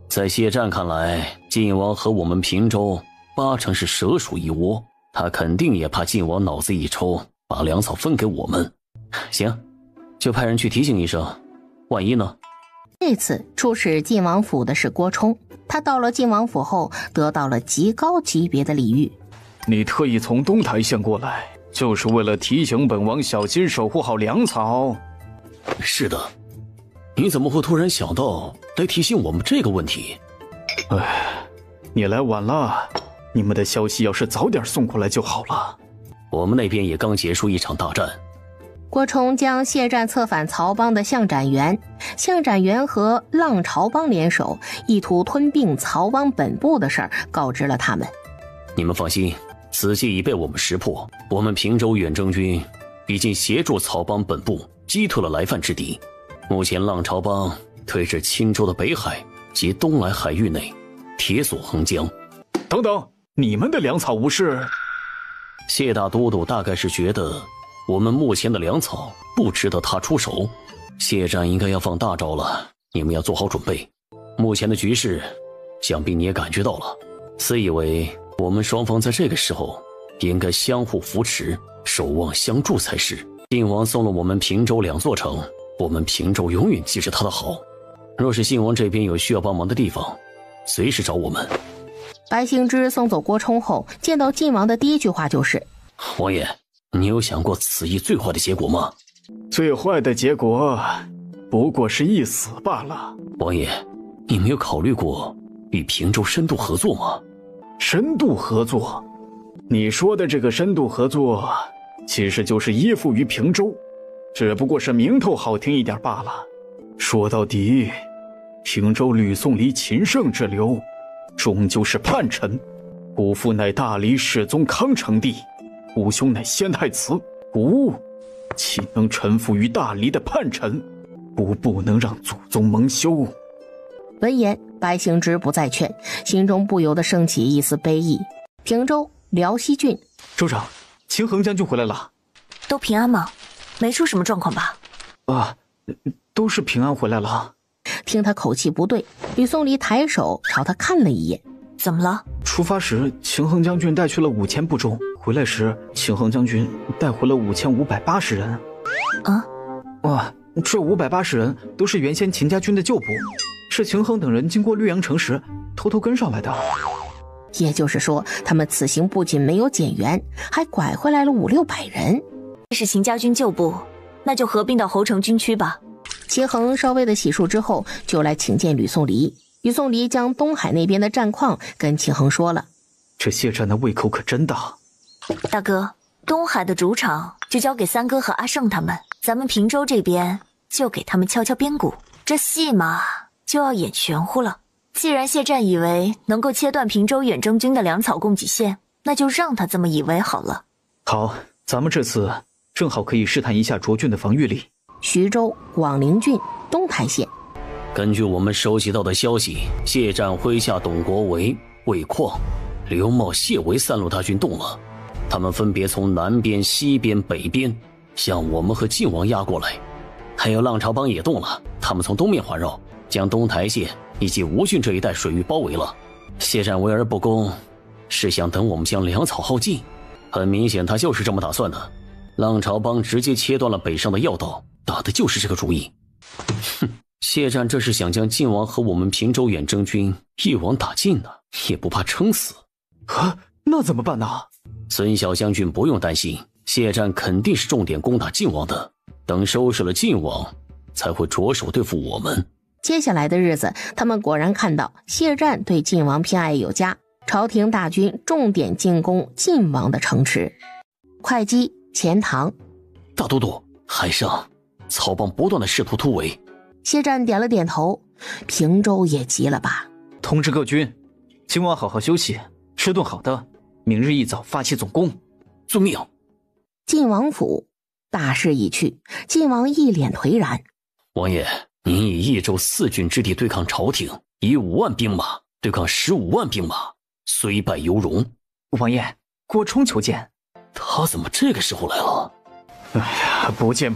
在谢战看来，晋王和我们平州80%是蛇鼠一窝，他肯定也怕晋王脑子一抽，把粮草分给我们。行，就派人去提醒一声，万一呢？这次出使晋王府的是郭冲，他到了晋王府后，得到了极高级别的礼遇。你特意从东台县过来，就是为了提醒本王小心守护好粮草？是的，你怎么会突然想到来提醒我们这个问题？哎，你来晚了，你们的消息要是早点送过来就好了。我们那边也刚结束一场大战。郭冲将谢战策反曹帮的项展元和浪潮帮联手，意图吞并曹帮本部的事儿告知了他们。你们放心，此计已被我们识破。我们平州远征军已经协助曹帮本部击退了来犯之敌。目前浪潮帮推至青州的北海及东来海域内，铁索横江。等等，你们的粮草无事？谢大都督大概是觉得我们目前的粮草不值得他出手，谢战应该要放大招了，你们要做好准备。目前的局势，想必你也感觉到了。自以为我们双方在这个时候应该相互扶持，守望相助才是。晋王送了我们平州2座城，我们平州永远记着他的好。若是晋王这边有需要帮忙的地方，随时找我们。白行之送走郭冲后，见到晋王的第一句话就是：王爷，你有想过此役最坏的结果吗？最坏的结果不过是一死罢了。王爷，你没有考虑过与平州深度合作吗？深度合作？你说的这个深度合作，其实就是依附于平州。只不过是名头好听一点罢了。说到底，平州吕宋离秦胜之流，终究是叛臣。姑父乃大理世宗康成帝，姑兄乃先太子，姑岂能臣服于大理的叛臣？姑不能让祖宗蒙羞。闻言，白行之不再劝，心中不由得升起一丝悲意。平州辽西郡，州长，秦衡将军回来了。都平安吗？没出什么状况吧？都是平安回来了。听他口气不对，吕宋离抬手朝他看了一眼。怎么了？出发时，秦衡将军带去了5000部众，回来时，秦衡将军带回了5580人。这580人都是原先秦家军的旧部，是秦衡等人经过绿阳城时偷偷跟上来的。也就是说，他们此行不仅没有减员，还拐回来了500-600人。这是秦家军旧部，那就合并到侯城军区吧。秦衡稍微的洗漱之后，就来请见吕宋离。吕宋离将东海那边的战况跟秦衡说了。这谢战的胃口可真大。大哥，东海的主场就交给三哥和阿胜他们，咱们平州这边就给他们敲敲边鼓，这戏嘛就要演全乎了。既然谢战以为能够切断平州远征军的粮草供给线，那就让他这么以为好了。好，咱们这次正好可以试探一下涿郡的防御力。徐州、广陵郡、东台县。根据我们收集到的消息，谢战麾下董国维、魏旷、刘茂、谢维3路大军动了，他们分别从南边、西边、北边向我们和晋王压过来。还有浪潮帮也动了，他们从东面环绕，将东台县以及吴郡这一带水域包围了。谢战围而不攻，是想等我们将粮草耗尽。很明显，他就是这么打算的。浪潮帮直接切断了北上的要道，打的就是这个主意。哼，谢战这是想将晋王和我们平州远征军一网打尽呢，也不怕撑死。那怎么办呢？孙小将军不用担心，谢战肯定是重点攻打晋王的，等收拾了晋王，才会着手对付我们。接下来的日子，他们果然看到谢战对晋王偏爱有加，朝廷大军重点进攻晋王的城池会稽、钱塘。大都督，海上曹帮不断的试图突围。谢战点了点头。平州也急了吧？通知各军，今晚好好休息，吃顿好的，明日一早发起总攻。遵命。晋王府，大势已去，晋王一脸颓然。王爷，您以益州4郡之地对抗朝廷，以5万兵马对抗15万兵马，虽败犹荣。王爷，郭冲求见。他怎么这个时候来了？哎呀，不见。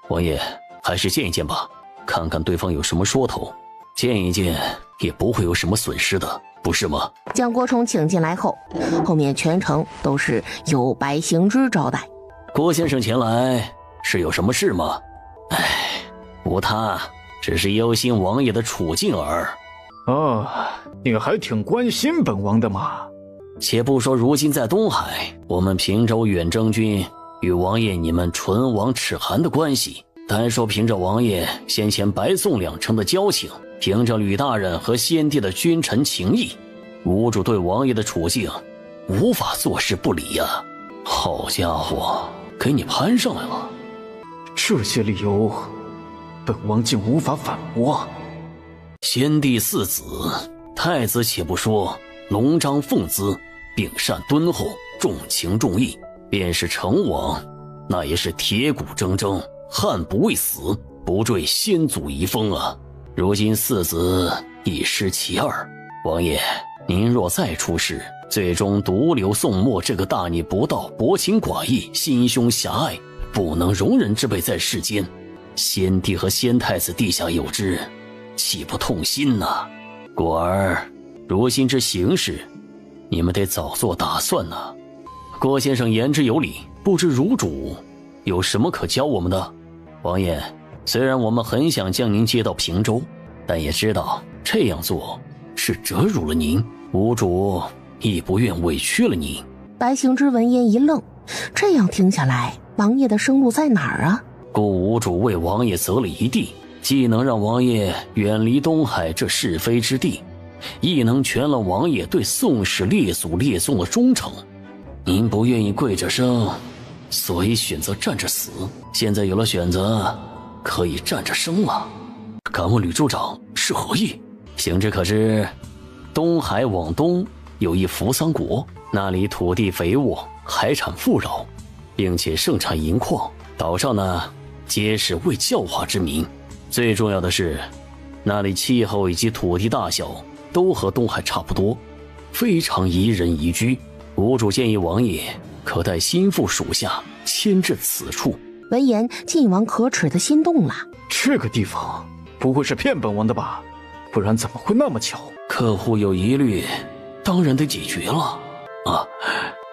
王爷，还是见一见吧，看看对方有什么说头。见一见也不会有什么损失的，不是吗？将郭冲请进来后，后面全程都是由白行之招待。郭先生前来是有什么事吗？无他，只是忧心王爷的处境耳。你还挺关心本王的嘛。且不说如今在东海，我们平州远征军与王爷你们唇亡齿寒的关系，单说凭着王爷先前白宋2城的交情，凭着吕大人和先帝的君臣情谊，吴主对王爷的处境无法坐视不理呀。好家伙，给你攀上来了。这些理由本王竟无法反驳。先帝4子，太子且不说，龙章凤姿，秉善敦厚，重情重义，便是成王，那也是铁骨铮铮，悍不畏死，不坠先祖遗风啊。如今4子一失其二，王爷您若再出事，最终独留宋墨这个大逆不道、薄情寡义、心胸狭隘、不能容人之辈在世间，先帝和先太子地下有知，岂不痛心呐？故而如今之形势，你们得早做打算呐。郭先生言之有理，不知汝主有什么可教我们的？王爷，虽然我们很想将您接到平州，但也知道这样做是折辱了您，吾主亦不愿委屈了您。白行之闻言一愣，这样听下来，王爷的生路在哪儿啊？故吾主为王爷择了一地，既能让王爷远离东海这是非之地，亦能全了王爷对宋氏列祖列宗的忠诚。您不愿意跪着生，所以选择站着死。现在有了选择，可以站着生了。敢问吕州长是何意？行之可知，东海往东有一扶桑国，那里土地肥沃，海产富饶，并且盛产银矿。岛上呢，皆是为教化之民。最重要的是，那里气候以及土地大小都和东海差不多，非常宜人宜居。吴主建议王爷可带心腹属下迁至此处。闻言，晋王可耻的心动了。这个地方不会是骗本王的吧？不然怎么会那么巧？客户有疑虑，当然得解决了。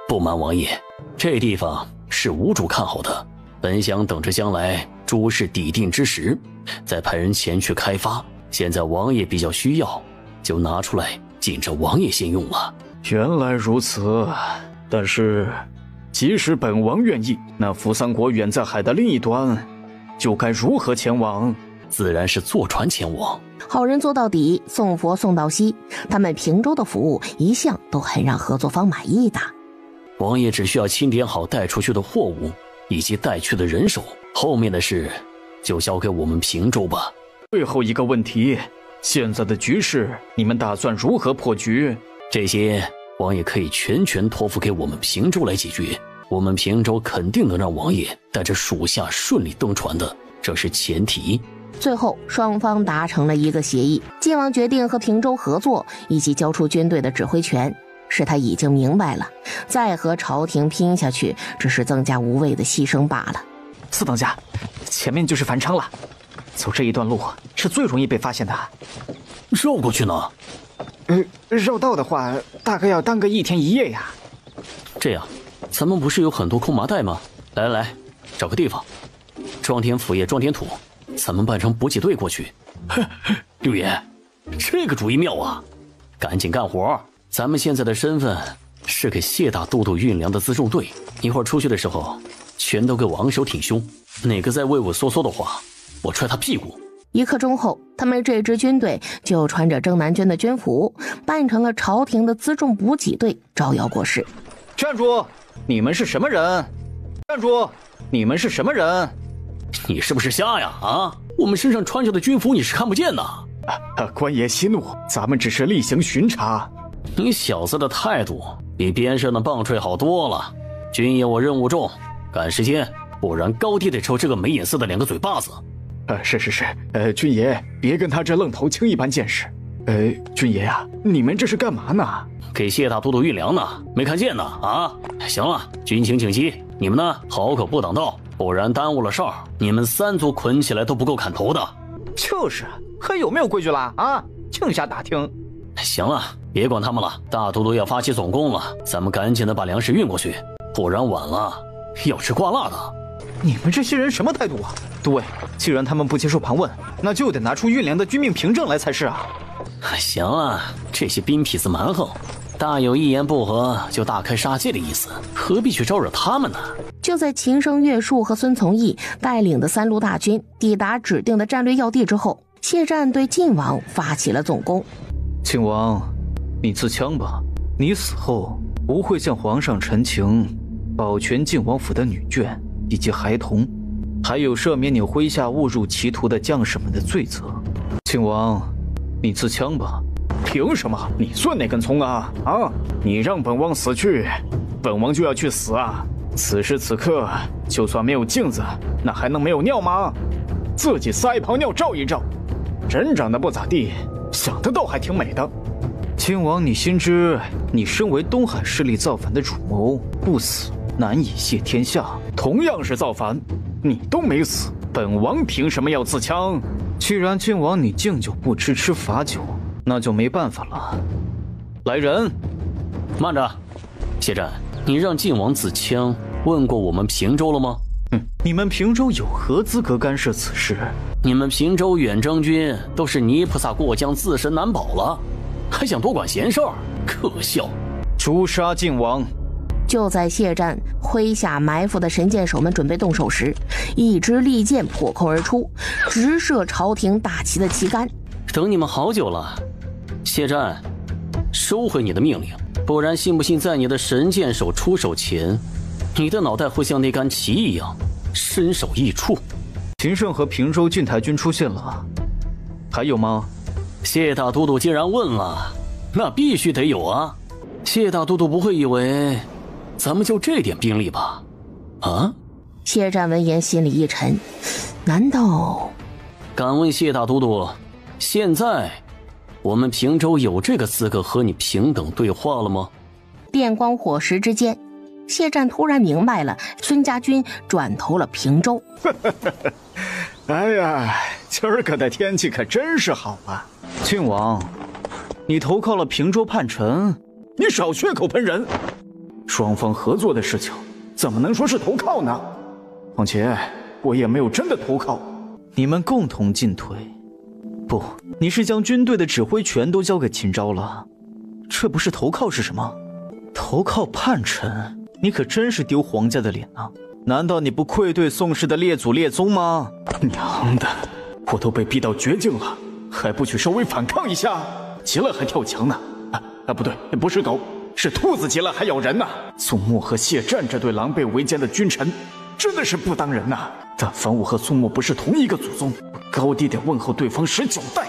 不瞒王爷，这地方是吴主看好的，本想等着将来诸事底定之时，再派人前去开发。现在王爷比较需要，就拿出来紧着王爷先用了。原来如此，但是即使本王愿意，那扶桑国远在海的另一端，就该如何前往？自然是坐船前往。好人做到底，送佛送到西。他们平州的服务一向都很让合作方满意的。王爷只需要清点好带出去的货物以及带去的人手，后面的事就交给我们平州吧。最后一个问题，现在的局势，你们打算如何破局？这些王爷可以全权托付给我们平州来解决。我们平州肯定能让王爷带着属下顺利登船的，这是前提。最后双方达成了一个协议，晋王决定和平州合作，以及交出军队的指挥权。是他已经明白了，再和朝廷拼下去，只是增加无谓的牺牲罢了。四当家，前面就是繁昌了，走这一段路是最容易被发现的。绕过去呢？绕道的话，大概要耽搁1天1夜呀。这样，咱们不是有很多空麻袋吗？来，找个地方，装点腐叶，装点土，咱们扮成补给队过去。六爷，这个主意妙啊！赶紧干活。咱们现在的身份是给谢大都督运粮的辎重队，一会儿出去的时候，全都给我昂首挺胸。哪个再畏畏缩缩的话，我踹他屁股。1刻钟后，他们这支军队就穿着征南军的军服，扮成了朝廷的辎重补给队，招摇过市。站住！你们是什么人？站住！你们是什么人？你是不是瞎呀？我们身上穿着的军服你是看不见的。官爷息怒，咱们只是例行巡查。你小子的态度比边上的棒槌好多了。军爷我任务重，赶时间，不然高低得抽这个没眼色的2个嘴巴子。是，军爷别跟他这愣头青一般见识。军爷呀，你们这是干嘛呢？给谢大都督运粮呢，没看见呢行了，军情请息，你们呢好可不挡道，不然耽误了事儿，你们3族捆起来都不够砍头的。就是，还有没有规矩啦？净瞎打听。行了，别管他们了，大都督要发起总攻了，咱们赶紧的把粮食运过去，不然晚了要吃挂蜡的。你们这些人什么态度啊？都尉，既然他们不接受盘问，那就得拿出运粮的军命凭证来才是啊。行了，这些兵痞子蛮横，大有一言不合就大开杀戒的意思，何必去招惹他们呢？就在秦升、岳树和孙从义带领的3路大军抵达指定的战略要地之后，谢战对晋王发起了总攻。靖王，你自枪吧，你死后不会向皇上陈情保全靖王府的女眷以及孩童，还有赦免你麾下误入歧途的将士们的罪责。靖王，你自枪吧。凭什么？你算哪根葱啊？你让本王死去，本王就要去死啊！此时此刻，就算没有镜子，那还能没有尿吗？自己撒一泡尿照一照，人长得不咋地，想的倒还挺美的。靖王，你心知你身为东海势力造反的主谋，不死难以谢天下。同样是造反，你都没死，本王凭什么要自枪？既然靖王你敬酒不吃罚酒，那就没办法了。来人！慢着，谢战，你让靖王自枪，问过我们平州了吗？你们平州有何资格干涉此事？你们平州远征军都是泥菩萨过江，自身难保了，还想多管闲事儿，可笑！诛杀靖王！就在谢战麾下埋伏的神箭手们准备动手时，一支利箭破空而出，直射朝廷大旗的旗杆。等你们好久了，谢战，收回你的命令，不然信不信在你的神箭手出手前，你的脑袋会像那杆旗一样身首异处。秦胜和平州郡台军出现了，还有吗？谢大都督既然问了，那必须得有啊。谢大都督不会以为咱们就这点兵力吧？啊？谢战闻言心里一沉，难道……敢问谢大都督，现在我们平州有这个资格和你平等对话了吗？电光火石之间，谢战突然明白了，孙家军转投了平州。哎呀，今儿个的天气可真是好啊！靖王，你投靠了平州叛臣，你少血口喷人！双方合作的事情怎么能说是投靠呢？况且我也没有真的投靠，你们共同进退。不，你是将军队的指挥权都交给秦昭了，这不是投靠是什么？投靠叛臣，你可真是丢皇家的脸啊！难道你不愧对宋氏的列祖列宗吗？娘的，我都被逼到绝境了，还不去稍微反抗一下？急了还跳墙呢？不对，不是狗，是兔子急了还咬人呢。宋墨和谢战这对狼狈为奸的君臣，真的是不当人呐！但凡我和宋墨不是同一个祖宗，高低得问候对方19代。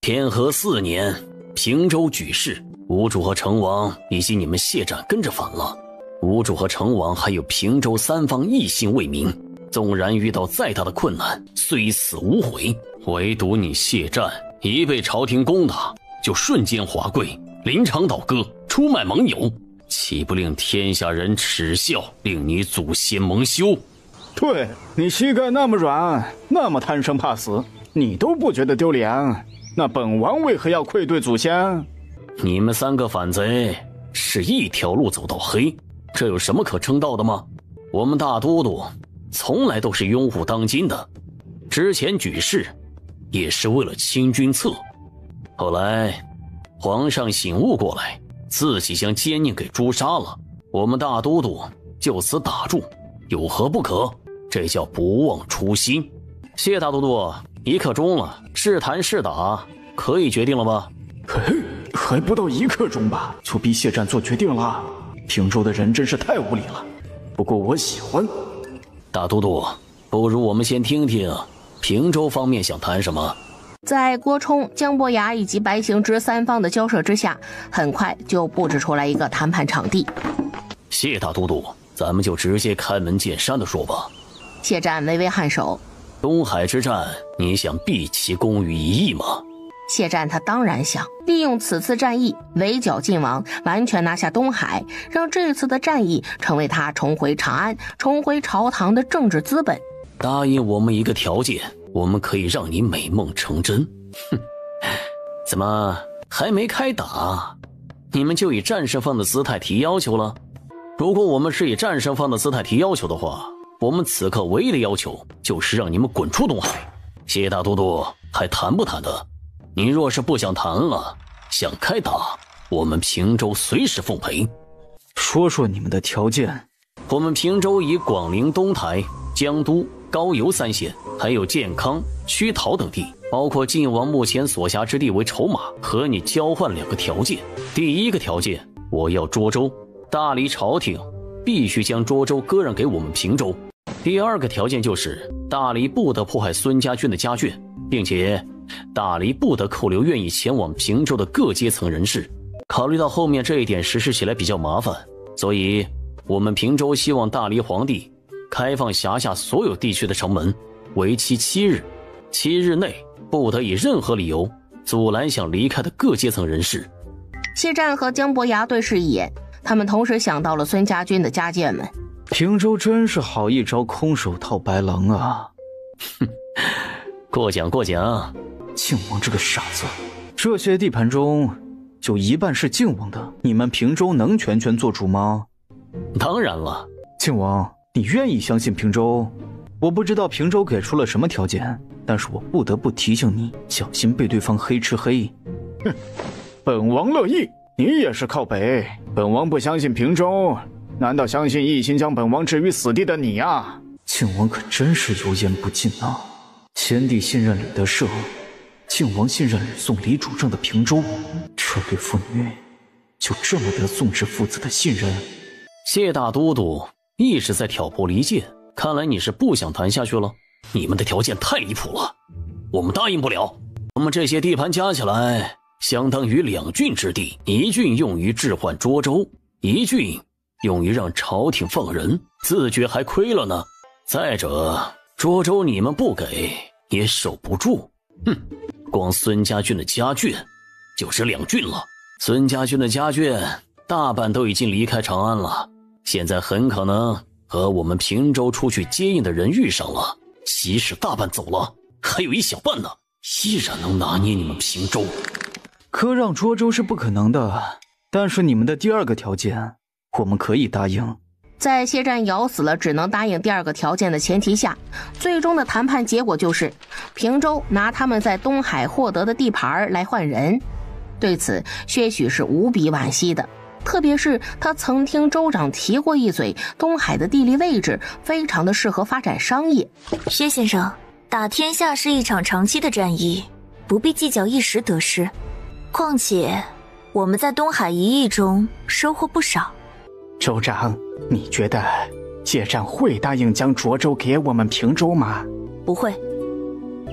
天和4年，平州举事，吴主和成王以及你们谢战跟着反了。吴主和成王还有平州3方一心为民，纵然遇到再大的困难，虽死无悔。唯独你谢战一被朝廷攻打，就瞬间华贵，临场倒戈，出卖盟友，岂不令天下人耻笑，令你祖先蒙羞？对，你膝盖那么软，那么贪生怕死，你都不觉得丢脸，那本王为何要愧对祖先？你们3个反贼是一条路走到黑，这有什么可称道的吗？我们大都督从来都是拥护当今的，之前举事也是为了清君侧，后来皇上醒悟过来，自己将奸佞给诛杀了，我们大都督就此打住，有何不可？这叫不忘初心。谢大都督1刻钟了，是谈是打可以决定了吧？还不到1刻钟吧，就逼谢战做决定了。平州的人真是太无理了，不过我喜欢。大都督，不如我们先听听平州方面想谈什么。在郭冲、姜伯牙以及白行之3方的交涉之下，很快就布置出来一个谈判场地。谢大都督，咱们就直接开门见山的说吧。谢战微微颔首。东海之战，你想毕其功于1役吗？谢战他当然想利用此次战役围剿晋王，完全拿下东海，让这次的战役成为他重回长安、重回朝堂的政治资本。答应我们一个条件，我们可以让你美梦成真。哼，怎么还没开打，你们就以战胜方的姿态提要求了？如果我们是以战胜方的姿态提要求的话，我们此刻唯一的要求就是让你们滚出东海。谢大都督还谈不谈的？你若是不想谈了，想开打，我们平州随时奉陪。说说你们的条件。我们平州以广陵、东台、江都、高邮3县，还有建康、曲陶等地，包括晋王目前所辖之地为筹码，和你交换2个条件。第一个条件，我要涿州，大理朝廷必须将涿州割让给我们平州。第二个条件就是大理不得迫害孙家军的家眷，并且大理不得扣留愿意前往平州的各阶层人士。考虑到后面这一点实施起来比较麻烦，所以我们平州希望大理皇帝开放辖下所有地区的城门，为期7日，7日内不得以任何理由阻拦想离开的各阶层人士。谢战和姜伯牙对视一眼，他们同时想到了孙家军的家眷们。平州真是好一招空手套白狼啊！哼，过奖过奖。靖王这个傻子，这些地盘中就一半是靖王的，你们平州能全权做主吗？当然了。靖王，你愿意相信平州？我不知道平州给出了什么条件，但是我不得不提醒你，小心被对方黑吃黑。哼，本王乐意。你也是靠北，本王不相信平州，难道相信一心将本王置于死地的你啊？靖王可真是油盐不进啊！先帝信任李德胜，靖王信任吕宋李主政的平州，这对父女就这么得宋氏父子的信任？谢大都督一直在挑拨离间，看来你是不想谈下去了。你们的条件太离谱了，我们答应不了。我们这些地盘加起来相当于2郡之地，1郡用于置换涿州，1郡用于让朝廷放人，自觉还亏了呢。再者，涿州你们不给也守不住。哼，光孙家俊的家眷就是2郡了。孙家俊的家眷大半都已经离开长安了，现在很可能和我们平州出去接应的人遇上了，西使大半走了，还有一小半呢，依然能拿捏你们平州。割让涿州是不可能的，但是你们的第2个条件我们可以答应。在谢战咬死了只能答应第2个条件的前提下，最终的谈判结果就是平州拿他们在东海获得的地盘来换人。对此薛许是无比惋惜的，特别是他曾听州长提过一嘴，东海的地理位置非常的适合发展商业。薛先生，打天下是一场长期的战役，不必计较一时得失。况且我们在东海一役中收获不少。州长，你觉得谢战会答应将涿州给我们平州吗？不会，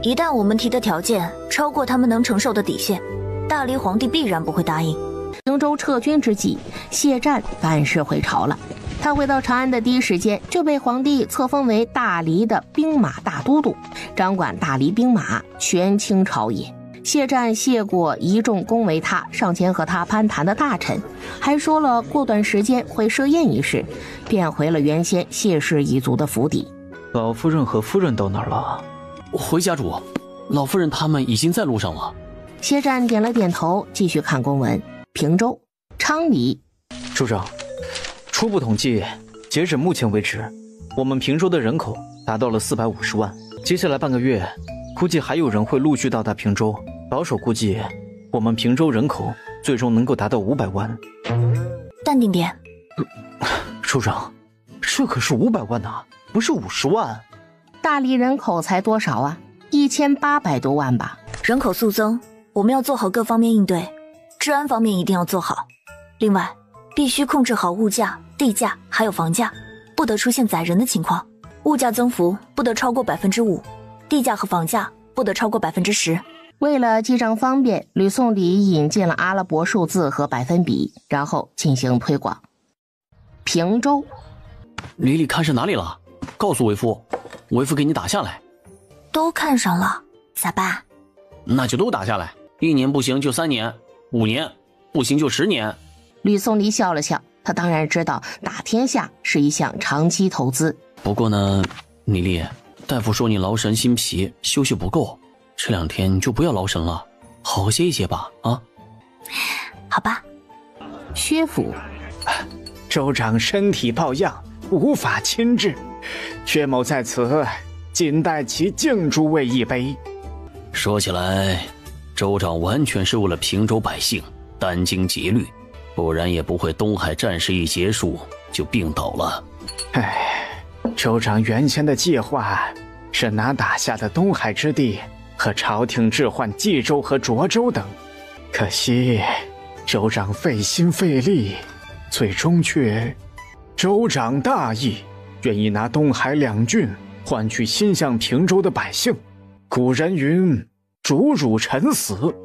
一旦我们提的条件超过他们能承受的底线，大黎皇帝必然不会答应。平州撤军之际，谢战班师回朝了。他回到长安的第一时间就被皇帝册封为大黎的兵马大都督，掌管大黎兵马，权倾朝野。谢战谢过一众恭维他上前和他攀谈的大臣，还说了过段时间会设宴一事，便回了原先谢氏一族的府邸。老夫人和夫人到哪儿了？回家主，老夫人他们已经在路上了。谢战点了点头，继续看公文。平州昌黎。州长，初步统计，截止目前为止，我们平州的人口达到了450万，接下来半个月估计还有人会陆续到达平州，保守估计我们平州人口最终能够达到500万。淡定点。州长，这可是500万啊，不是50万。大黎人口才多少啊？1800多万吧。人口速增，我们要做好各方面应对，治安方面一定要做好。另外，必须控制好物价、地价还有房价，不得出现宰人的情况。物价增幅不得超过5%，地价和房价不得超过10%。为了记账方便，吕宋礼引进了阿拉伯数字和百分比，然后进行推广。平州，李李看上哪里了？告诉为夫，为夫给你打下来。都看上了，咋办？那就都打下来，1年不行就3年，5年不行就10年。吕宋礼笑了笑，他当然知道打天下是一项长期投资。不过呢，李丽，大夫说你劳神心脾，休息不够，这2天你就不要劳神了，好好歇一歇吧啊。好吧。薛府，州长身体抱恙，无法亲至，薛某在此仅代其敬诸位一杯。说起来，州长完全是为了平州百姓殚精竭虑，不然也不会东海战事一结束就病倒了。州长原先的计划是拿打下的东海之地和朝廷置换冀州和涿州等，可惜州长费心费力，最终却……州长大义，愿意拿东海2郡换取心向平州的百姓。古人云：主辱臣死。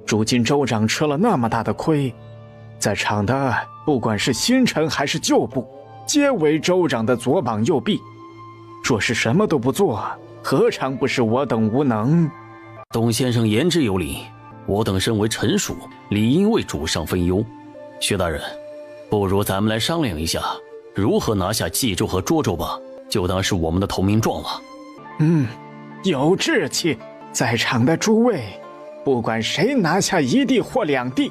如今州长吃了那么大的亏，在场的不管是新臣还是旧部，皆为州长的左膀右臂。若是什么都不做，何尝不是我等无能？董先生言之有理，我等身为臣属，理应为主上分忧。薛大人，不如咱们来商量一下，如何拿下冀州和涿州吧，就当是我们的投名状了。有志气。在场的诸位，不管谁拿下1地或2地，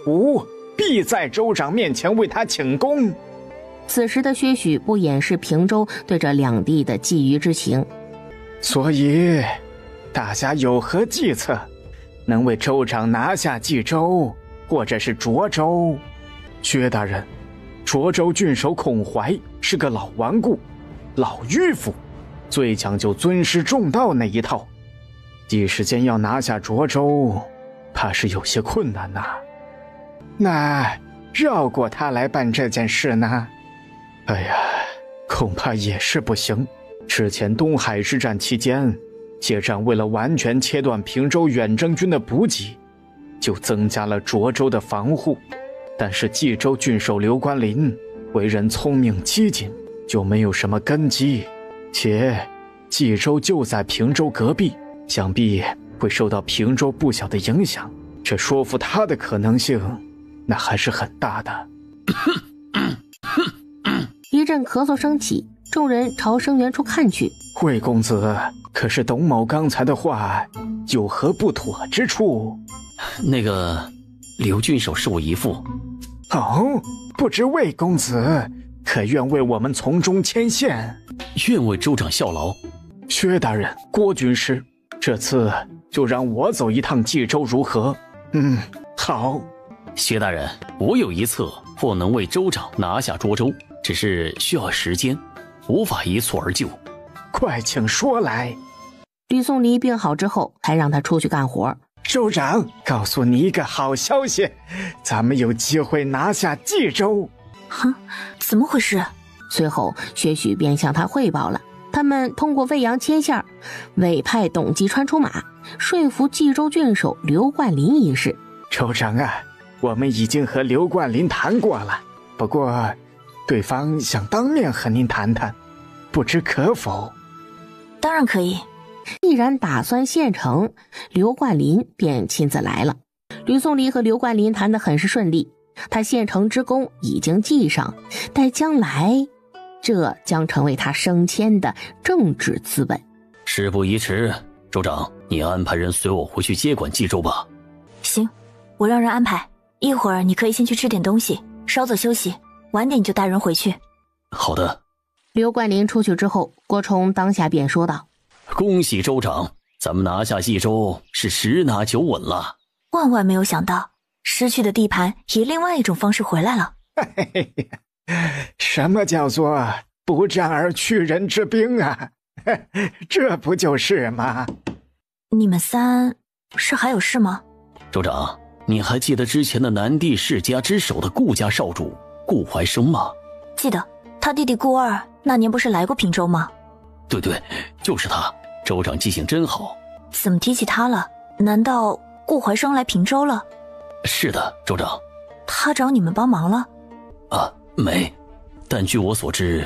吾必在州长面前为他请功。此时的薛许不掩饰平州对这2地的觊觎之情。所以大家有何计策，能为州长拿下冀州或者是涿州？薛大人，涿州郡守孔怀是个老顽固、老迂腐，最讲究尊师重道那一套，一时间要拿下涿州，怕是有些困难呐。那绕过他来办这件事呢？哎呀，恐怕也是不行。之前东海之战期间，谢战为了完全切断平州远征军的补给，就增加了涿州的防护。但是冀州郡守刘关林为人聪明机警，就没有什么根基，且冀州就在平州隔壁，想必会受到平州不小的影响。这说服他的可能性，那还是很大的。一阵咳嗽声起，众人朝声源处看去。魏公子，可是董某刚才的话有何不妥之处？那个刘郡守是我姨父。哦，不知魏公子可愿为我们从中牵线？愿为州长效劳。薛大人、郭军师，这次就让我走一趟冀州如何？好。薛大人，我有一策，或能为州长拿下涿州，只是需要时间，无法一蹴而就。快请说来。吕宋离病好之后，还让他出去干活。州长，告诉你一个好消息，咱们有机会拿下冀州。哼，怎么回事？随后薛许便向他汇报了他们通过魏阳牵线，委派董继川出马，说服冀州郡守刘冠林一事。州长啊，我们已经和刘冠林谈过了，不过对方想当面和您谈谈，不知可否？当然可以。既然打算现成，刘冠林便亲自来了。吕宋离和刘冠林谈得很是顺利，他现成之功已经记上，待将来这将成为他升迁的政治资本。事不宜迟，州长，你安排人随我回去接管冀州吧。行，我让人安排。一会儿你可以先去吃点东西，稍作休息，晚点就带人回去。好的。刘冠林出去之后，郭崇当下便说道：恭喜州长，咱们拿下冀州是十拿九稳了。万万没有想到，失去的地盘以另外一种方式回来了。什么叫做不战而屈人之兵啊？这不就是吗？你们三是还有事吗？州长，你还记得之前的南地世家之首的顾家少主顾怀生吗？记得，他弟弟顾二那年不是来过平州吗？对，就是他。州长记性真好。怎么提起他了？难道顾怀生来平州了？是的，州长。他找你们帮忙了？没，但据我所知，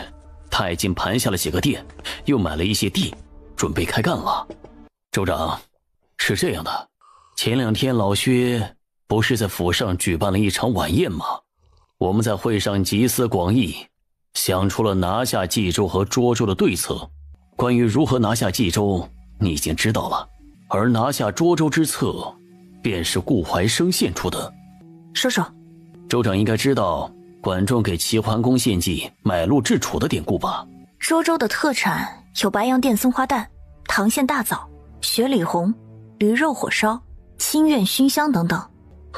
他已经盘下了几个店，又买了一些地，准备开干了。州长，是这样的，前2天老薛不是在府上举办了一场晚宴吗？我们在会上集思广益，想出了拿下冀州和涿州的对策。关于如何拿下冀州，你已经知道了，而拿下涿州之策，便是顾怀生献出的。说说。州长应该知道管仲给齐桓公献计买路治楚的典故吧？涿州的特产有白洋淀松花蛋、唐县大枣、雪里红、驴肉火烧、清苑熏香等等。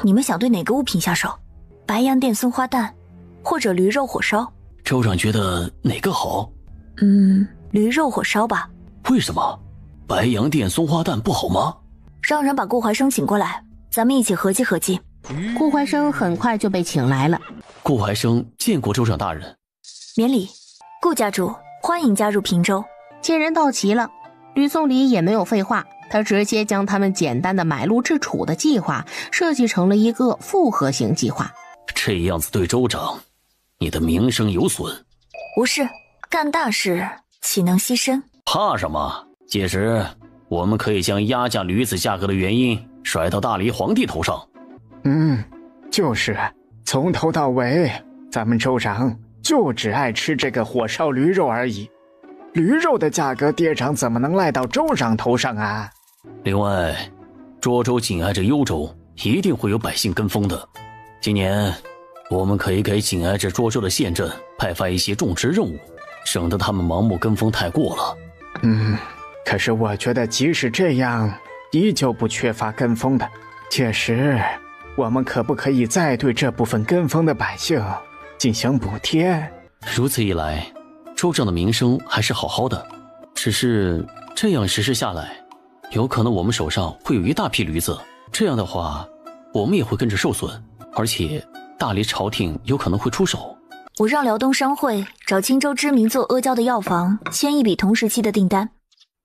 你们想对哪个物品下手？白洋淀松花蛋，或者驴肉火烧？州长觉得哪个好？驴肉火烧吧。为什么？白洋淀松花蛋不好吗？让人把顾怀生请过来，咱们一起合计合计。顾怀生很快就被请来了。顾怀生见过州长大人。免礼。顾家主，欢迎加入平州。见人到齐了，吕宋离也没有废话，他直接将他们简单的买路治楚的计划设计成了一个复合型计划。这样子对州长，你的名声有损。无事，干大事岂能牺牲？怕什么？届时我们可以将压价驴子价格的原因甩到大黎皇帝头上。就是从头到尾，咱们州长就只爱吃这个火烧驴肉而已。驴肉的价格跌涨怎么能赖到州长头上啊？另外，涿州紧挨着幽州，一定会有百姓跟风的。今年我们可以给紧挨着涿州的县镇派发一些种植任务，省得他们盲目跟风太过了。可是我觉得即使这样，依旧不缺乏跟风的。届时我们可不可以再对这部分跟风的百姓进行补贴？如此一来，州长的名声还是好好的，只是这样实施下来，有可能我们手上会有一大批驴子，这样的话我们也会跟着受损，而且大黎朝廷有可能会出手。我让辽东商会找青州知名做阿胶的药房签一笔同时期的订单。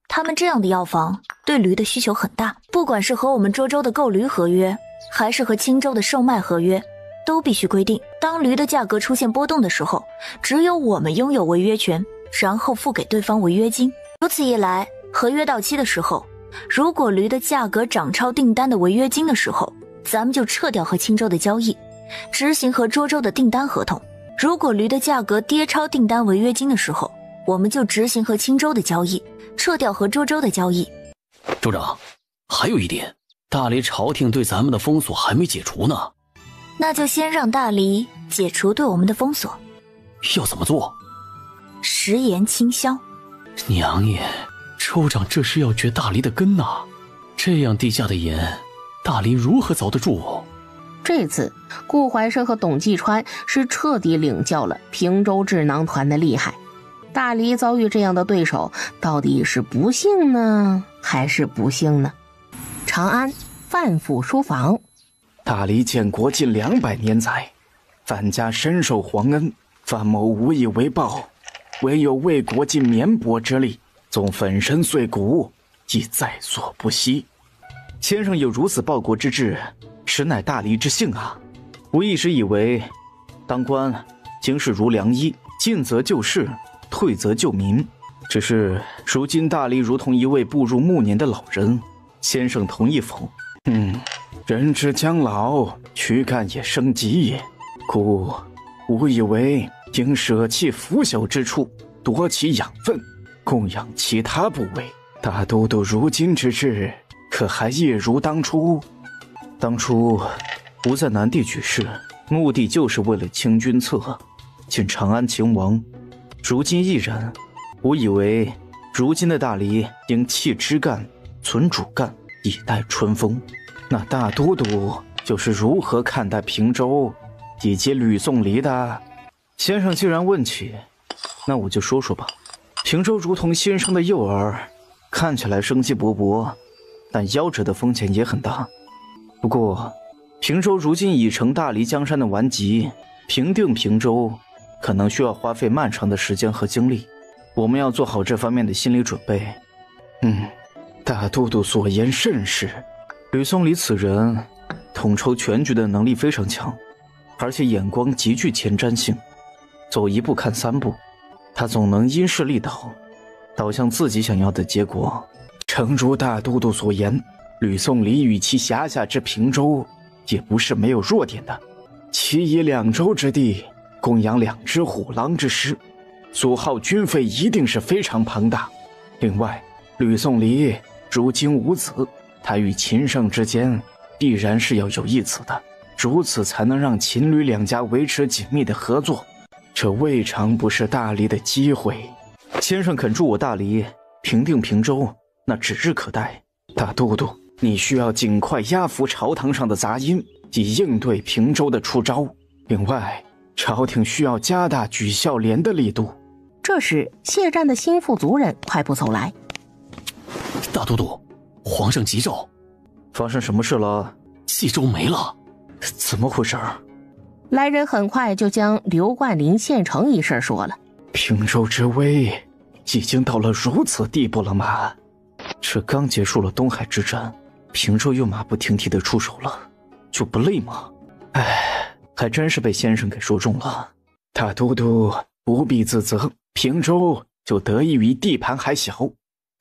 他们这样的药房对驴的需求很大，不管是和我们涿州的购驴合约，还是和青州的售卖合约，都必须规定，当驴的价格出现波动的时候，只有我们拥有违约权，然后付给对方违约金。如此一来，合约到期的时候，如果驴的价格涨超订单的违约金的时候，咱们就撤掉和青州的交易，执行和涿州的订单合同。如果驴的价格跌超订单违约金的时候，我们就执行和青州的交易，撤掉和涿州的交易。州长，还有一点，大理朝廷对咱们的封锁还没解除呢。那就先让大理解除对我们的封锁。要怎么做？食盐倾销。娘爷，州长这是要绝大理的根呐！这样低价的盐，大理如何遭得住？这次顾怀生和董继川是彻底领教了平州智囊团的厉害。大理遭遇这样的对手，到底是不幸呢，还是不幸呢？长安范府书房，大理建国近200年载，范家深受皇恩，范某无以为报，唯有为国尽绵薄之力，纵粉身碎骨，亦在所不惜。先生有如此报国之志，实乃大理之幸啊！我一直以为，当官经世如良医，进则救世，退则救民。只是如今大理如同一位步入暮年的老人，先生同意否？人之将老，躯干也生疾也，故吾以为应舍弃腐朽之处，夺其养分，供养其他部位。大都督如今之志，可还一如当初？当初吾在南地举事，目的就是为了清君侧，进长安秦王。如今亦然，吾以为如今的大理应弃枝干，存主干，以待春风。那大都督又是如何看待平州以及吕宋离的？先生既然问起，那我就说说吧。平州如同新生的幼儿，看起来生机勃勃，但夭折的风险也很大。不过平州如今已成大理江山的顽疾，平定平州可能需要花费漫长的时间和精力，我们要做好这方面的心理准备。大都督所言甚是，吕宋离此人统筹全局的能力非常强，而且眼光极具前瞻性，走一步看3步，他总能因势利导，导向自己想要的结果。诚如大都督所言，吕宋离与其辖下之平州也不是没有弱点的，其以2州之地供养2只虎狼之师，所耗军费一定是非常庞大。另外，吕宋离如今无子，他与秦胜之间必然是要有一子的，如此才能让秦吕2家维持紧密的合作，这未尝不是大理的机会。先生肯助我大理平定平州，那指日可待。大都督，你需要尽快压服朝堂上的杂音，以应对平州的出招。另外，朝廷需要加大举孝廉的力度。这时谢战的心腹族人快步走来。大都督，皇上急召。发生什么事了？冀州没了。怎么回事？来人很快就将刘冠霖献城一事说了。平州之危已经到了如此地步了吗？这刚结束了东海之战，平州又马不停蹄地出手了，就不累吗？还真是被先生给说中了。大都督不必自责，平州就得益于地盘还小，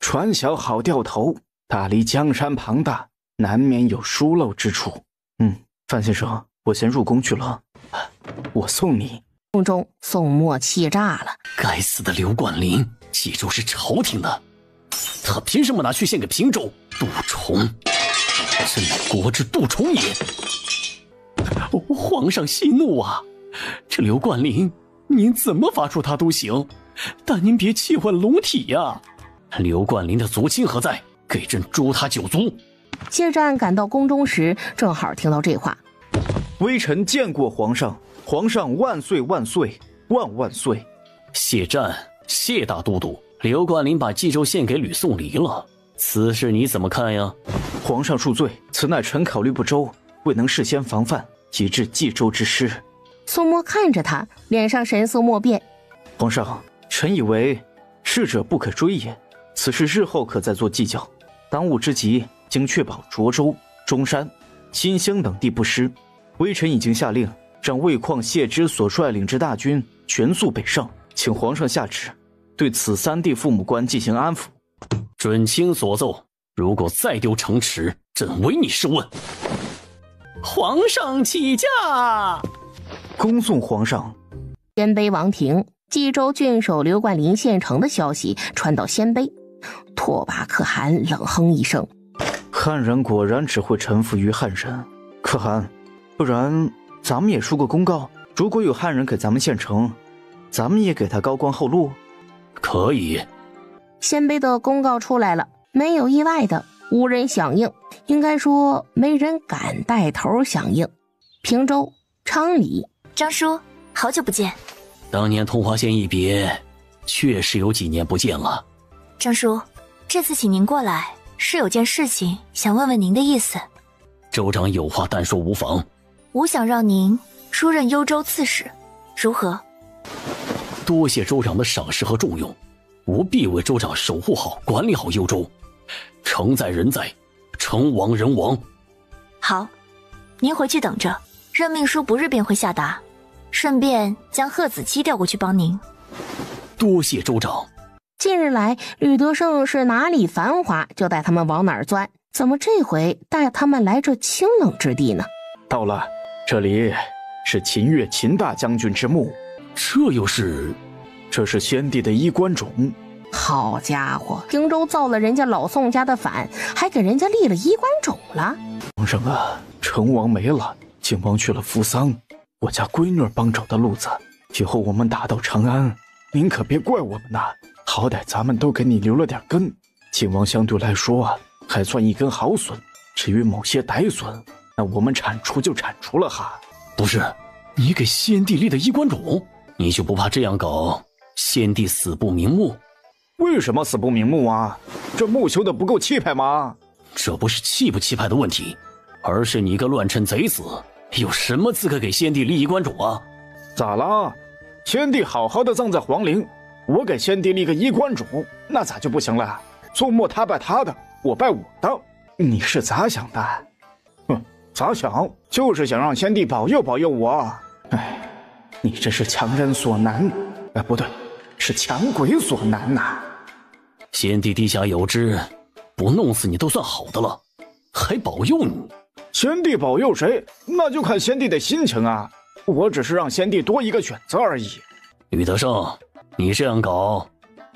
船小好掉头，大理江山庞大，难免有疏漏之处。范先生，我先入宫去了，我送你。宫中宋墨气炸了。该死的刘冠霖，冀州是朝廷的，他凭什么拿去献给平州？杜重，真乃国之杜重也！皇上息怒啊！这刘冠霖，您怎么罚处他都行，但您别气坏了龙体呀！刘冠霖的族亲何在？给朕诛他9族！谢战赶到宫中时，正好听到这话。微臣见过皇上，皇上万岁万岁万万岁！谢战，谢大都督，刘冠霖把冀州献给吕宋离了，此事你怎么看呀？皇上恕罪，此乃臣考虑不周，未能事先防范，以致冀州之失。苏沫看着他，脸上神色莫变。皇上，臣以为逝者不可追也，此事日后可再做计较。当务之急，经确保涿州、中山、新乡等地不失。微臣已经下令，让魏旷、谢之所率领之大军全速北上，请皇上下旨，对此3地父母官进行安抚。准卿所奏，如果再丢城池，朕唯你是问。皇上起驾！恭送皇上。鲜卑王庭，冀州郡守刘冠霖献城的消息传到鲜卑，拓跋可汗冷哼一声：汉人果然只会臣服于汉人。可汗，不然咱们也出个公告，如果有汉人给咱们献城，咱们也给他高官厚禄。可以。鲜卑的公告出来了，没有意外的，无人响应，应该说没人敢带头响应。平州、昌黎，张叔，好久不见。当年通华县一别，确实有几年不见了。张叔，这次请您过来，是有件事情想问问您的意思。州长有话但说无妨。吾想让您出任幽州刺史，如何？多谢州长的赏识和重用，吾必为州长守护好、管理好幽州。城在人在，城亡人亡。好，您回去等着，任命书不日便会下达，顺便将贺子期调过去帮您。多谢州长。近日来，吕德胜是哪里繁华就带他们往哪儿钻，怎么这回带他们来这清冷之地呢？到了，这里是秦越秦大将军之墓。这又是？这是先帝的衣冠冢。好家伙，平州造了人家老宋家的反，还给人家立了衣冠冢了。皇上啊，成王没了，靖王去了扶丧，我家闺女帮找的路子。以后我们打到长安，您可别怪我们呐，好歹咱们都给你留了点根。靖王相对来说啊，还算一根好笋，至于某些歹笋，那我们铲除就铲除了哈。不是，你给先帝立的衣冠冢，你就不怕这样搞，先帝死不瞑目？为什么死不瞑目啊？这墓修的不够气派吗？这不是气不气派的问题，而是你个乱臣贼子，有什么资格给先帝立衣冠冢啊？咋了？先帝好好的葬在皇陵，我给先帝立个衣冠冢，那咋就不行了？宋末他拜他的，我拜我的，你是咋想的？哼，咋想？就是想让先帝保佑保佑我。哎，你这是强人所难，不对，是强鬼所难呐。先帝地下有知，不弄死你都算好的了，还保佑你。先帝保佑谁，那就看先帝的心情啊。我只是让先帝多一个选择而已。吕德胜，你这样搞，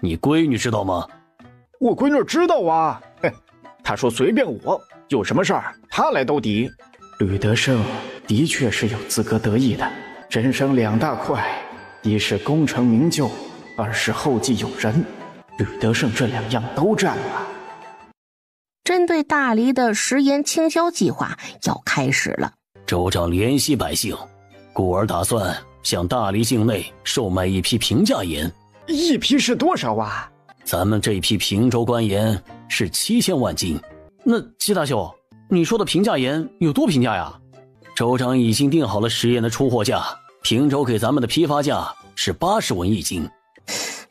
你闺女知道吗？我闺女知道啊，她说随便我，有什么事儿她来兜底。吕德胜的确是有资格得意的，人生2大块，一是功成名就，二是后继有人。吕德胜这2样都占了。针对大黎的食盐倾销计划要开始了，州长怜惜百姓，故而打算向大黎境内售卖一批平价盐。一批是多少啊？咱们这一批平州官盐是7000万斤。那季大秀，你说的平价盐有多平价呀？州长已经定好了食盐的出货价，平州给咱们的批发价是80文一斤。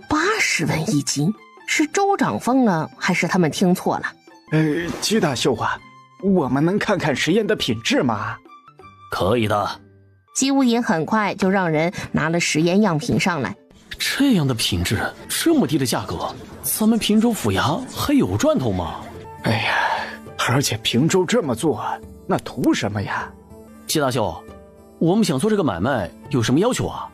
80文一斤？是州长疯了，还是他们听错了？季大秀啊，我们能看看食盐的品质吗？可以的。姬无隐很快就让人拿了食盐样品上来。这样的品质，这么低的价格，咱们平州府衙还有赚头吗？哎呀，而且平州这么做，那图什么呀？季大秀，我们想做这个买卖，有什么要求啊？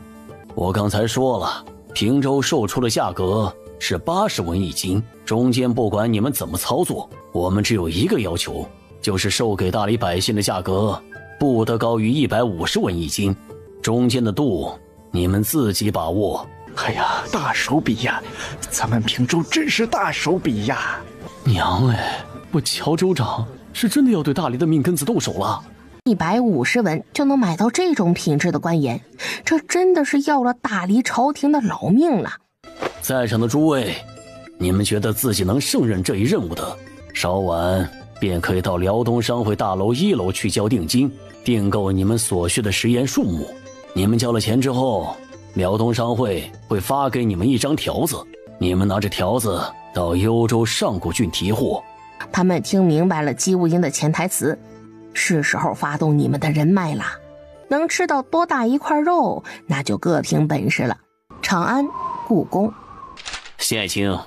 我刚才说了，平州售出的价格是80文一斤，中间不管你们怎么操作，我们只有一个要求，就是售给大黎百姓的价格不得高于150文一斤，中间的度你们自己把握。哎呀，大手笔呀，咱们平州真是大手笔呀！娘哎，我乔州长是真的要对大黎的命根子动手了。150文就能买到这种品质的官盐，这真的是要了大黎朝廷的老命了。在场的诸位，你们觉得自己能胜任这一任务的，稍晚便可以到辽东商会大楼1楼去交定金，订购你们所需的食盐数目。你们交了钱之后，辽东商会会发给你们一张条子，你们拿着条子到幽州上古郡提货。他们听明白了姬无英的潜台词，是时候发动你们的人脉了。能吃到多大一块肉，那就各凭本事了。长安，故宫。谢爱卿，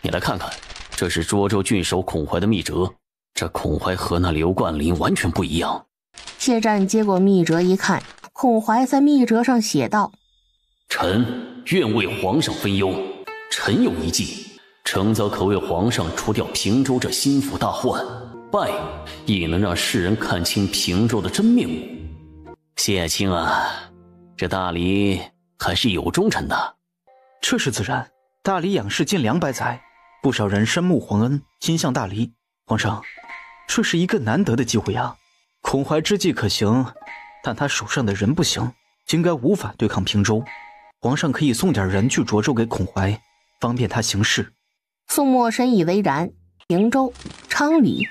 你来看看，这是涿州郡守孔怀的密折。这孔怀和那刘冠霖完全不一样。谢湛接过密折一看，孔怀在密折上写道：臣愿为皇上分忧，臣有一计，成则可为皇上除掉平州这心腹大患，败亦能让世人看清平州的真面目。谢爱卿啊，这大理还是有忠臣的。这是自然，大理养士近200载，不少人深慕皇恩，心向大理。皇上，这是一个难得的机会啊！孔怀之计可行，但他手上的人不行，应该无法对抗平州。皇上可以送点人去涿州给孔怀，方便他行事。宋默深以为然。平州、昌黎，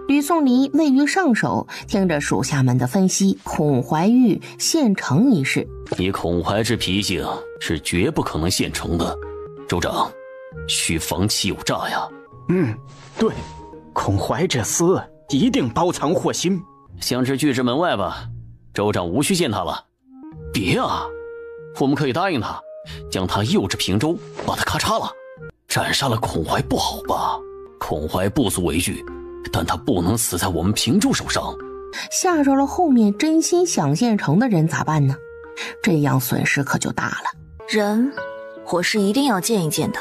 吕宋黎位于上首，听着属下们的分析，孔怀欲献城一事。以孔怀之脾性，是绝不可能献城的。州长，需防其有诈呀。对，孔怀这厮一定包藏祸心。将之拒之门外吧，州长无需见他了。别啊，我们可以答应他，将他诱至平州，把他咔嚓了。斩杀了孔怀不好吧？孔怀不足为惧，但他不能死在我们平州手上。吓着了后面真心想献城的人咋办呢？这样损失可就大了。人，我是一定要见一见的。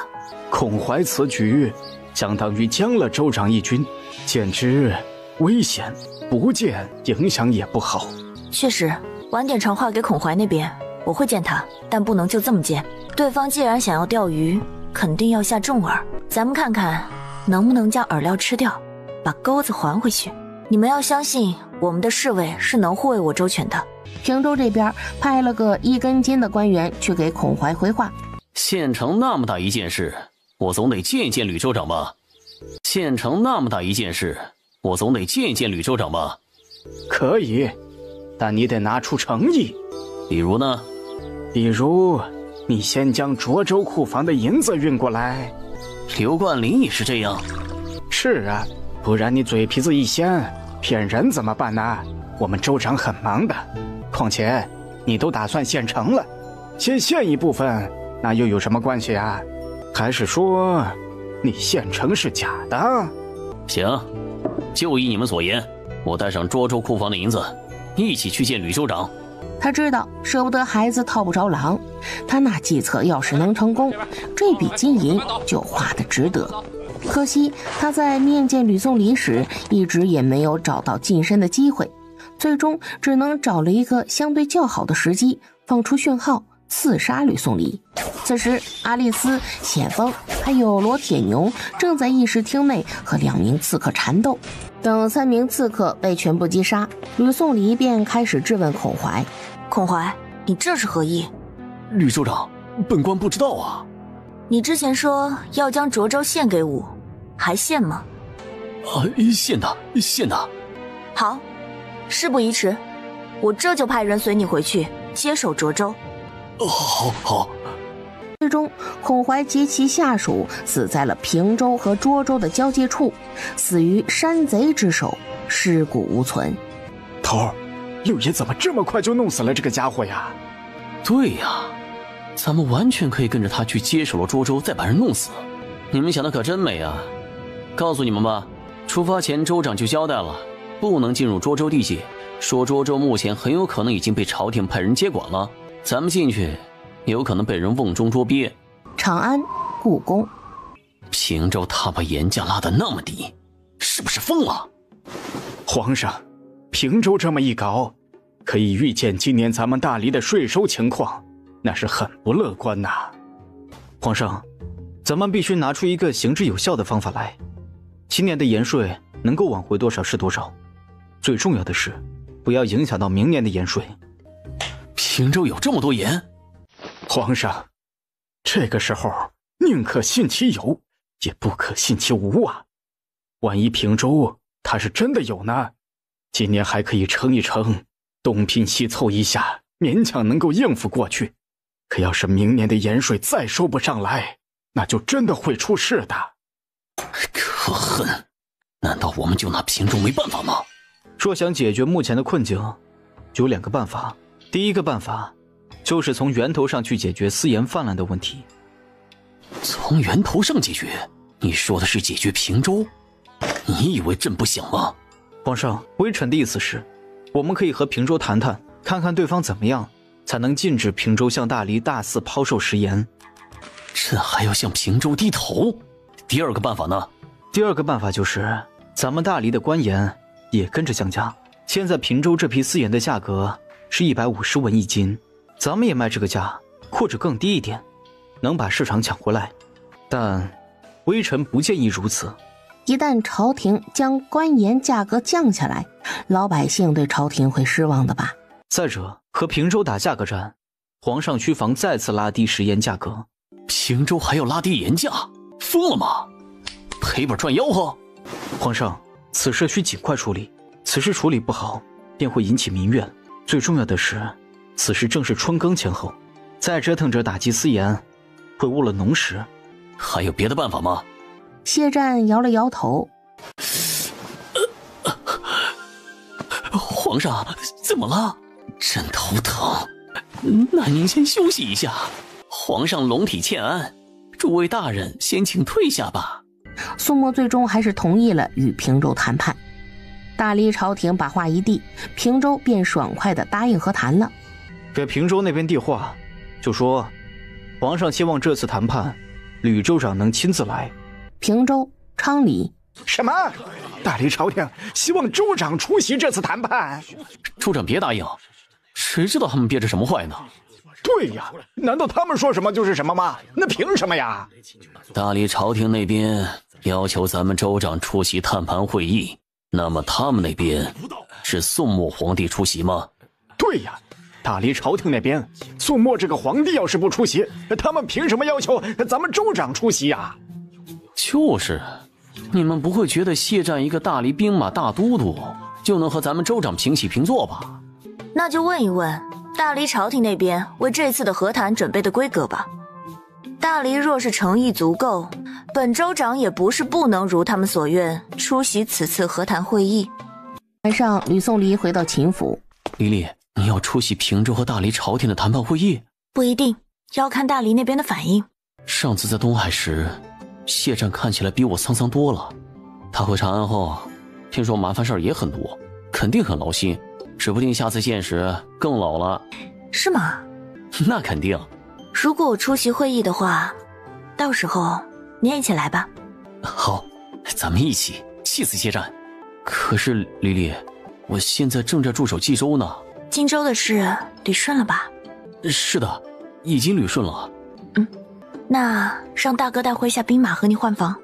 孔怀此举相当于将了州长一军，见之危险，不见影响也不好。确实，晚点传话给孔怀那边，我会见他，但不能就这么见。对方既然想要钓鱼，肯定要下重饵，咱们看看能不能将饵料吃掉，把钩子还回去。你们要相信我们的侍卫是能护卫我周全的。平州这边派了个一根筋的官员去给孔怀回话。县城那么大一件事，我总得见一见吕州长吧。县城那么大一件事，我总得见一见吕州长吧。可以，但你得拿出诚意。比如呢？比如你先将涿州库房的银子运过来。刘冠霖也是这样。是啊，不然你嘴皮子一掀，骗人怎么办呢？我们州长很忙的，况且你都打算献城了，先献一部分，那又有什么关系啊？还是说你献城是假的？行，就依你们所言，我带上涿州库房的银子，一起去见吕州长。他知道舍不得孩子套不着狼，他那计策要是能成功，这笔金银就花得值得。可惜他在面见吕宋黎时，一直也没有找到近身的机会，最终只能找了一个相对较好的时机，放出讯号刺杀吕宋黎。此时阿丽丝、险峰还有罗铁牛正在议事厅内和2名刺客缠斗。等3名刺客被全部击杀，吕宋黎便开始质问孔怀。孔怀，你这是何意？吕州长，本官不知道啊。你之前说要将涿州献给吾，还献吗？献的。好，事不宜迟，我这就派人随你回去接手涿州。好。最终孔怀及其下属死在了平州和涿州的交界处，死于山贼之手，尸骨无存。头儿，六爷怎么这么快就弄死了这个家伙呀？对呀，咱们完全可以跟着他去接手了涿州，再把人弄死。你们想的可真美啊！告诉你们吧，出发前州长就交代了，不能进入涿州地界，说涿州目前很有可能已经被朝廷派人接管了，咱们进去有可能被人瓮中捉鳖。长安，故宫。平州他把盐价拉得那么低，是不是疯了？皇上，平州这么一搞，可以预见今年咱们大黎的税收情况，那是很不乐观呐。皇上，咱们必须拿出一个行之有效的方法来。今年的盐税能够挽回多少是多少，最重要的是不要影响到明年的盐税。平州有这么多盐？皇上，这个时候宁可信其有，也不可信其无啊。万一平州他是真的有呢，今年还可以称一称，东拼西凑一下，勉强能够应付过去。可要是明年的盐水再收不上来，那就真的会出事的。可恨！难道我们就拿平州没办法吗？若想解决目前的困境，有2个办法。第一个办法就是从源头上去解决私盐泛滥的问题。从源头上解决？你说的是解决平州？你以为朕不想吗？皇上，微臣的意思是，我们可以和平州谈谈，看看对方怎么样才能禁止平州向大黎大肆抛售食盐。朕还要向平州低头？第2个办法呢？第2个办法就是咱们大黎的官盐也跟着降价。现在平州这批私盐的价格是150文1斤，咱们也卖这个价，或者更低一点，能把市场抢回来。但微臣不建议如此。一旦朝廷将官盐价格降下来，老百姓对朝廷会失望的吧？再者，和平州打价格战，皇上需防再次拉低食盐价格。平州还要拉低盐价？疯了吗？赔本赚吆喝？皇上，此事需尽快处理，此事处理不好便会引起民怨。最重要的是，此时正是春耕前后，再折腾着打击私盐，会误了农时。还有别的办法吗？谢战摇了摇头。皇上，怎么了？朕头疼。那您先休息一下。皇上龙体欠安，诸位大人先请退下吧。苏沫最终还是同意了与平州谈判。大黎朝廷把话一递，平州便爽快地答应和谈了。给平州那边递话，就说皇上希望这次谈判吕州长能亲自来。平州、昌黎。什么？大黎朝廷希望州长出席这次谈判？州长别答应，谁知道他们憋着什么坏呢？对呀，难道他们说什么就是什么吗？那凭什么呀？大黎朝廷那边要求咱们州长出席谈判会议，那么他们那边是宋末皇帝出席吗？对呀，大黎朝廷那边宋末这个皇帝要是不出席，他们凭什么要求咱们州长出席呀？就是，你们不会觉得谢战一个大黎兵马大都督就能和咱们州长平起平坐吧？那就问一问大黎朝廷那边为这次的和谈准备的规格吧。大黎若是诚意足够，本州长也不是不能如他们所愿出席此次和谈会议。晚上，吕宋黎回到秦府。黎黎，你要出席平州和大黎朝廷的谈判会议？不一定，要看大黎那边的反应。上次在东海时，谢战看起来比我沧桑多了。他回长安后，听说麻烦事儿也很多，肯定很劳心，指不定下次见时更老了。是吗？那肯定。如果我出席会议的话，到时候你也一起来吧。好，咱们一起，气死谢战。可是黎黎，我现在正在驻守冀州呢。荆州的事捋顺了吧？是的，已经捋顺了。那让大哥带麾下兵马和你换防。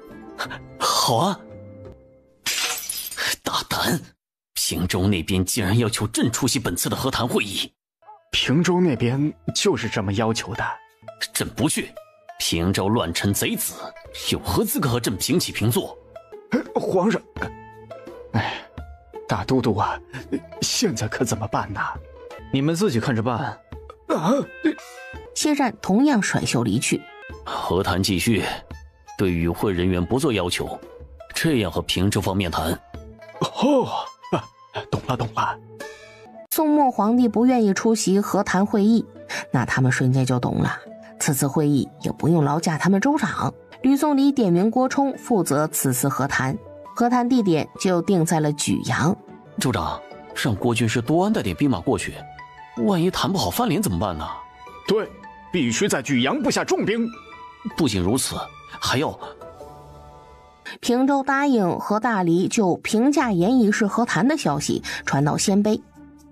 好啊。大胆！平州那边竟然要求朕出席本次的和谈会议。平州那边就是这么要求的。朕不去。平州乱臣贼子，有何资格和朕平起平坐？皇上，大都督啊，现在可怎么办呢？你们自己看着办。谢战同样甩袖离去。和谈继续，对与会人员不做要求，这样和平州方面谈。懂了。宋末皇帝不愿意出席和谈会议，那他们瞬间就懂了。此次会议也不用劳驾他们州长。吕宋黎点名郭冲负责此次和谈，和谈地点就定在了莒阳。州长，让郭军师多安带点兵马过去，万一谈不好翻脸怎么办呢？对，必须在莒阳布下重兵。不仅如此，还要……平州答应和大黎就平价盐一事和谈的消息传到鲜卑，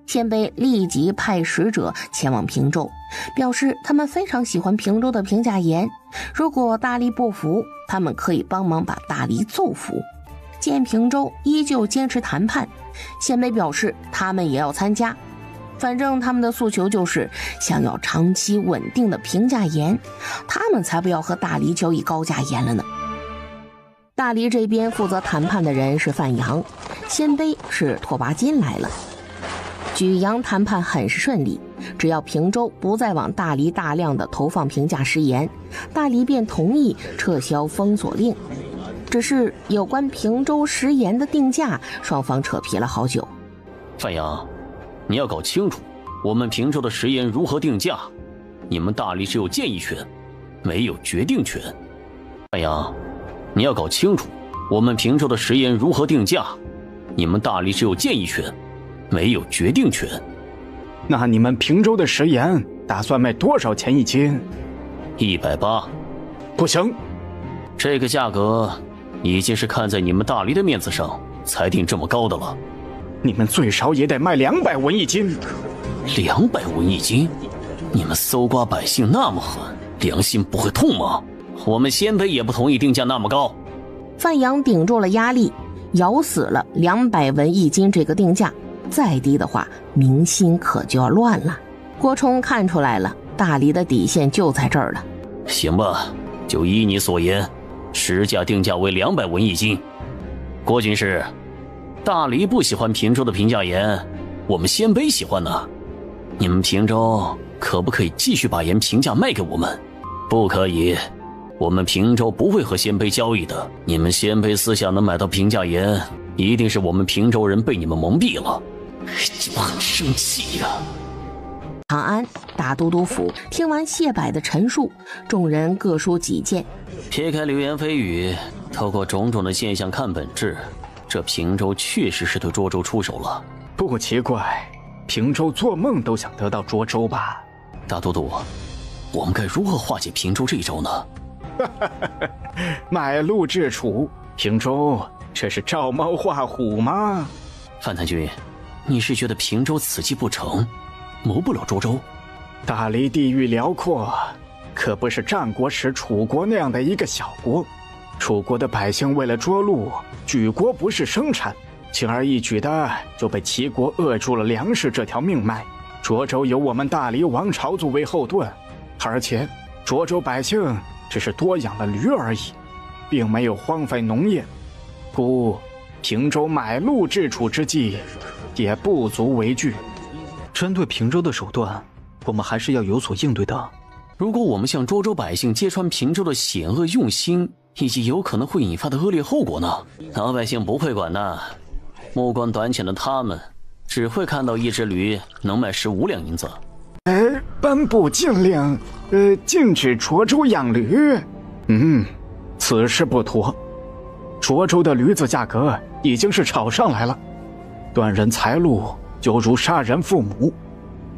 鲜卑立即派使者前往平州，表示他们非常喜欢平州的平价盐，如果大黎不服，他们可以帮忙把大黎揍服。见平州依旧坚持谈判，鲜卑表示他们也要参加，反正他们的诉求就是想要长期稳定的平价盐，他们才不要和大黎交易高价盐了呢。大黎这边负责谈判的人是范阳，鲜卑是拓跋金来了。莒阳谈判很是顺利，只要平州不再往大黎大量的投放平价食盐，大黎便同意撤销封锁令。只是有关平州食盐的定价，双方扯皮了好久。范阳，你要搞清楚，我们平州的食盐如何定价，你们大黎只有建议权，没有决定权。范阳，你要搞清楚，我们平州的食盐如何定价，你们大黎只有建议权，没有决定权。那你们平州的食盐打算卖多少钱一斤？180。不行，这个价格已经是看在你们大黎的面子上才定这么高的了。你们最少也得卖200文一斤。200文一斤？你们搜刮百姓那么狠，良心不会痛吗？我们鲜卑也不同意定价那么高。范阳顶住了压力，咬死了200文一斤这个定价，再低的话民心可就要乱了。郭冲看出来了，大黎的底线就在这儿了。行吧，就依你所言，实价定价为200文一斤。郭军师，大黎不喜欢平州的平价盐，我们鲜卑喜欢呢。你们平州可不可以继续把盐平价卖给我们？不可以，我们平州不会和鲜卑交易的。你们鲜卑私下能买到平价盐，一定是我们平州人被你们蒙蔽了。我很生气呀。长安大都督府听完谢柏的陈述，众人各抒己见。撇开流言蜚语，透过种种的现象看本质，这平州确实是对涿州出手了。不奇怪，平州做梦都想得到涿州吧。大都督，我们该如何化解平州这一招呢？买路治楚，平州这是照猫画虎吗？范太君，你是觉得平州此计不成，谋不了涿州？大黎地域辽阔，可不是战国时楚国那样的一个小国。楚国的百姓为了捉鹿，举国不是生产，轻而易举的就被齐国扼住了粮食这条命脉。涿州有我们大黎王朝作为后盾，而且涿州百姓只是多养了驴而已，并没有荒废农业，故平州买路治楚之计也不足为惧。针对平州的手段，我们还是要有所应对的。如果我们向涿州百姓揭穿平州的险恶用心，以及有可能会引发的恶劣后果呢？老百姓不会管的，目光短浅的他们只会看到一只驴能卖15两银子。颁布禁令，禁止涿州养驴。此事不妥。涿州的驴子价格已经是炒上来了，断人财路就如杀人父母。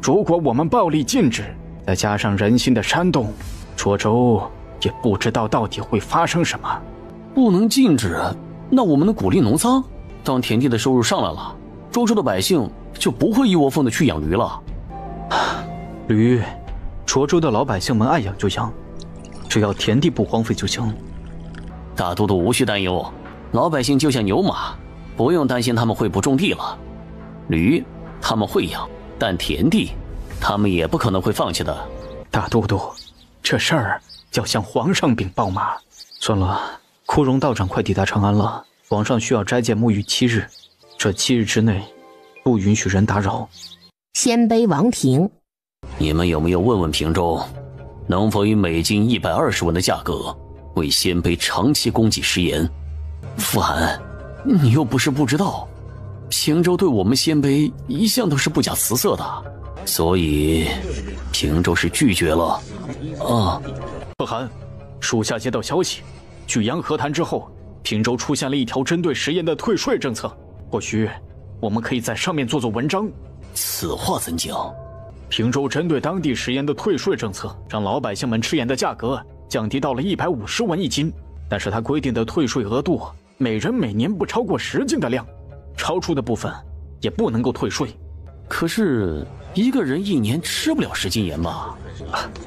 如果我们暴力禁止，再加上人心的煽动，涿州也不知道到底会发生什么。不能禁止，那我们能鼓励农桑？当田地的收入上来了，涿州的百姓就不会一窝蜂的去养驴了。驴，涿州的老百姓们爱养就养，只要田地不荒废就行。大都督无需担忧，老百姓就像牛马，不用担心他们会不种地了。驴他们会养，但田地他们也不可能会放弃的。大都督，这事儿要向皇上禀报吗？算了，枯荣道长快抵达长安了，皇上需要斋戒沐浴7日，这7日之内不允许人打扰。鲜卑王庭，你们有没有问问平州，能否以每斤120文的价格为鲜卑长期供给食盐？傅寒，你又不是不知道，平州对我们鲜卑一向都是不假辞色的，所以平州是拒绝了。傅寒，属下接到消息，举阳和谈之后，平州出现了一条针对食盐的退税政策，或许我们可以在上面做文章。此话怎讲？平州针对当地食盐的退税政策，让老百姓们吃盐的价格降低到了150文一斤，但是他规定的退税额度，每人每年不超过10斤的量，超出的部分也不能够退税。可是一个人一年吃不了10斤盐吧？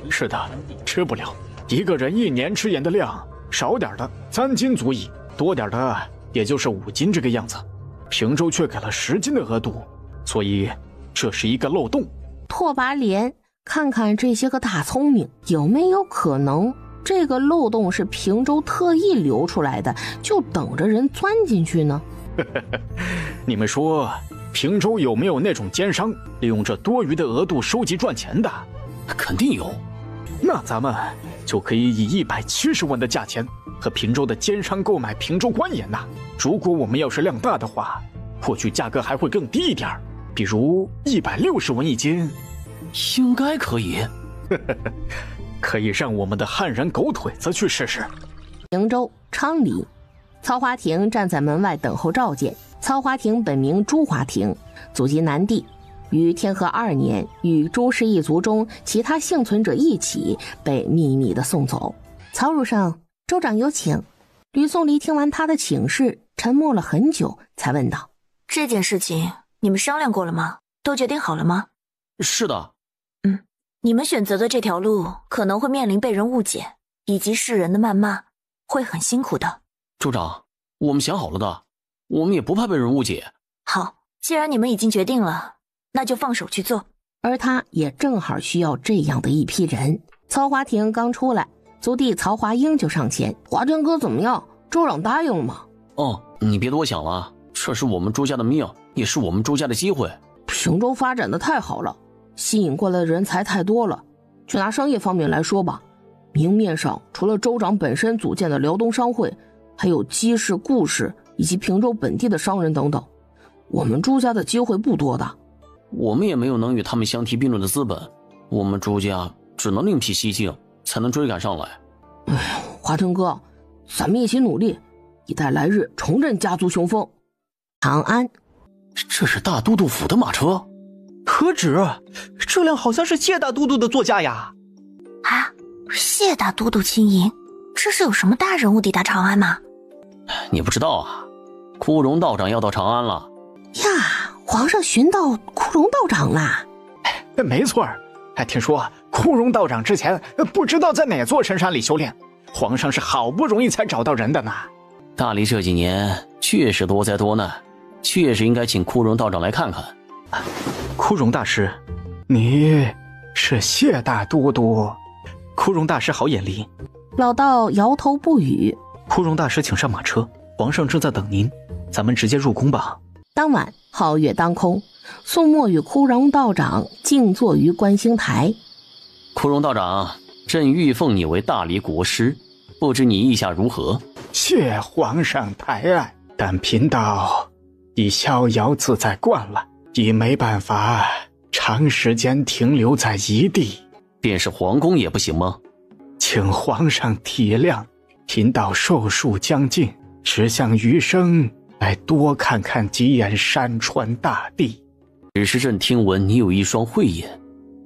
是的，吃不了。一个人一年吃盐的量，少点的3斤足矣，多点的也就是5斤这个样子。平州却给了10斤的额度，所以这是一个漏洞。拓跋连看看这些个大聪明，有没有可能这个漏洞是平州特意留出来的，就等着人钻进去呢？你们说平州有没有那种奸商利用这多余的额度收集赚钱的？肯定有。那咱们就可以以170万的价钱和平州的奸商购买平州官盐呐。如果我们要是量大的话，或许价格还会更低一点，比如160文1斤。应该可以。可以让我们的汉人狗腿子去试试。平州昌黎，曹华亭站在门外等候召见。曹华亭本名朱华亭，祖籍南地，于天和2年与朱氏一族中其他幸存者一起被秘密地送走。曹汝胜，州长有请。吕颂离听完他的请示，沉默了很久，才问道：这件事情你们商量过了吗？都决定好了吗？是的。你们选择的这条路可能会面临被人误解以及世人的谩骂，会很辛苦的。州长，我们想好了的，我们也不怕被人误解。好，既然你们已经决定了，那就放手去做。而他也正好需要这样的一批人。曹华亭刚出来，族弟曹华英就上前：华天哥怎么样？州长答应了吗？哦，你别多想了，这是我们朱家的命，也是我们朱家的机会。平州发展的太好了，吸引过来的人才太多了。就拿商业方面来说吧，明面上除了州长本身组建的辽东商会，还有姬氏、顾氏以及平州本地的商人等等，我们朱家的机会不多的。我们也没有能与他们相提并论的资本，我们朱家只能另辟蹊径，才能追赶上来。华天哥，咱们一起努力，以待来日重振家族雄风。长安，这是大都督府的马车？何止，这辆好像是谢大都督的座驾呀！啊，谢大都督亲迎，这是有什么大人物抵达长安吗？你不知道啊，枯荣道长要到长安了呀！皇上寻到枯荣道长啦？没错，听说枯荣道长之前不知道在哪座深山里修炼，皇上是好不容易才找到人的呢。大理这几年确实多灾多难，确实应该请枯荣道长来看看。枯荣大师，你是谢大都督？枯荣大师好眼力。老道摇头不语。枯荣大师请上马车，皇上正在等您，咱们直接入宫吧。当晚皓月当空，宋墨与枯荣道长静坐于观星台。枯荣道长，朕欲奉你为大理国师，不知你意下如何？谢皇上抬爱，但贫道已逍遥自在惯了，已没办法长时间停留在一地。便是皇宫也不行吗？请皇上体谅，贫道寿数将尽，只想余生来多看看几眼山川大地。只是朕听闻你有一双慧眼，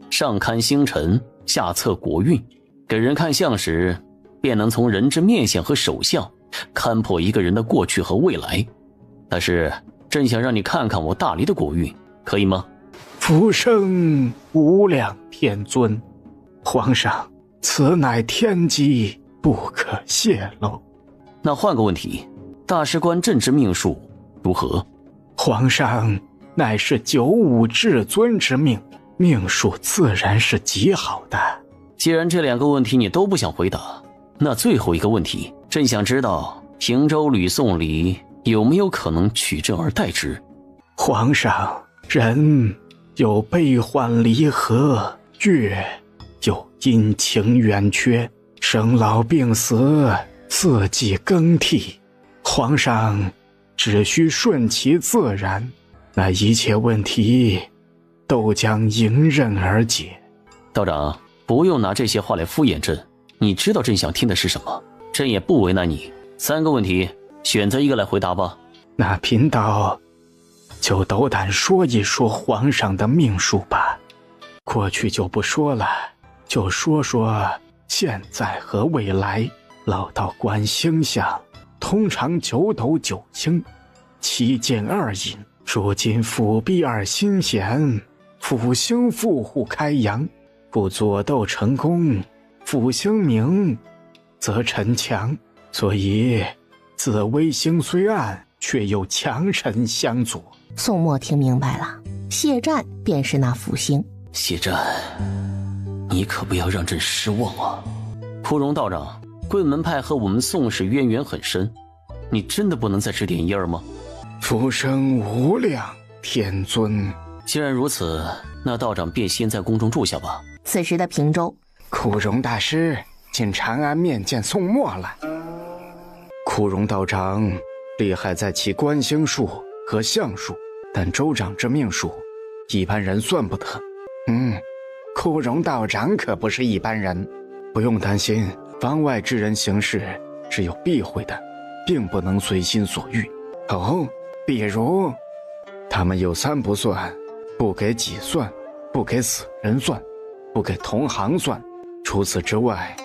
上看星辰，下测国运，给人看相时，便能从人之面相和手相看破一个人的过去和未来。但是朕想让你看看我大理的国运，可以吗？福生无量天尊，皇上，此乃天机，不可泄露。那换个问题，大师观朕之命数如何？皇上乃是95至尊之命，命数自然是极好的。既然这2个问题你都不想回答，那最后一个问题，朕想知道平州吕宋礼有没有可能取朕而代之？皇上，人有悲欢离合，月有阴晴圆缺，生老病死，四季更替。皇上只需顺其自然，那一切问题都将迎刃而解。道长，不用拿这些话来敷衍朕，你知道朕想听的是什么，朕也不为难你。3个问题，选择一个来回答吧。那贫道就斗胆说一说皇上的命数吧。过去就不说了，就说说现在和未来。老道观星象，通常9斗9星，7见2隐。如今辅弼2星显，辅星富户开阳，不左斗成功，辅星明则臣强。所以紫微星虽暗，却有强臣相佐。宋墨听明白了，谢战便是那辅星。谢战，你可不要让朕失望啊！枯荣道长，贵门派和我们宋氏渊源很深，你真的不能再指点一二吗？福生无量，天尊。既然如此，那道长便先在宫中住下吧。此时的平州，枯荣大师进长安面见宋墨了。枯荣道长厉害在其观星术和相术，但州长之命数，一般人算不得。枯荣道长可不是一般人。不用担心，方外之人行事是有避讳的，并不能随心所欲。哦，比如他们有3不算：不给己算，不给死人算，不给同行算。除此之外，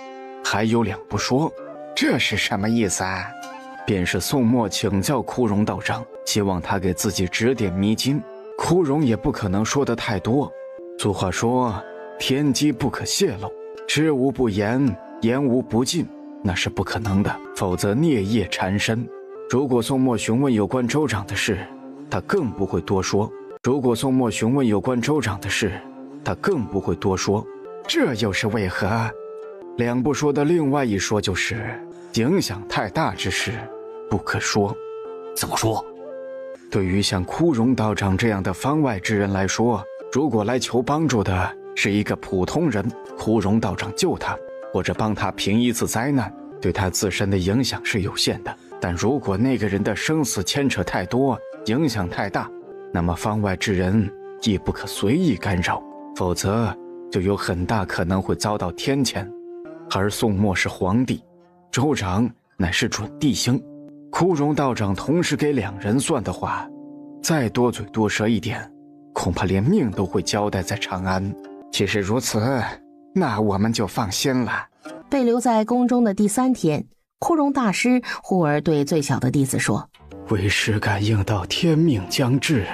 还有2不说。这是什么意思啊？便是宋墨请教枯荣道长，希望他给自己指点迷津。枯荣也不可能说得太多。俗话说，天机不可泄露，知无不言，言无不尽，那是不可能的，否则孽业缠身。如果宋墨询问有关州长的事，他更不会多说。这又是为何？2不说的另外一说就是影响太大之事不可说。怎么说？对于像枯荣道长这样的方外之人来说，如果来求帮助的是一个普通人，枯荣道长救他或者帮他平一次灾难，对他自身的影响是有限的。但如果那个人的生死牵扯太多，影响太大，那么方外之人亦不可随意干扰，否则就有很大可能会遭到天谴。而宋墨是皇帝，州长乃是准帝星，枯荣道长同时给2人算的话，再多嘴多舌一点，恐怕连命都会交代在长安。既是如此，那我们就放心了。被留在宫中的第3天，枯荣大师忽而对最小的弟子说：为师感应到天命将至，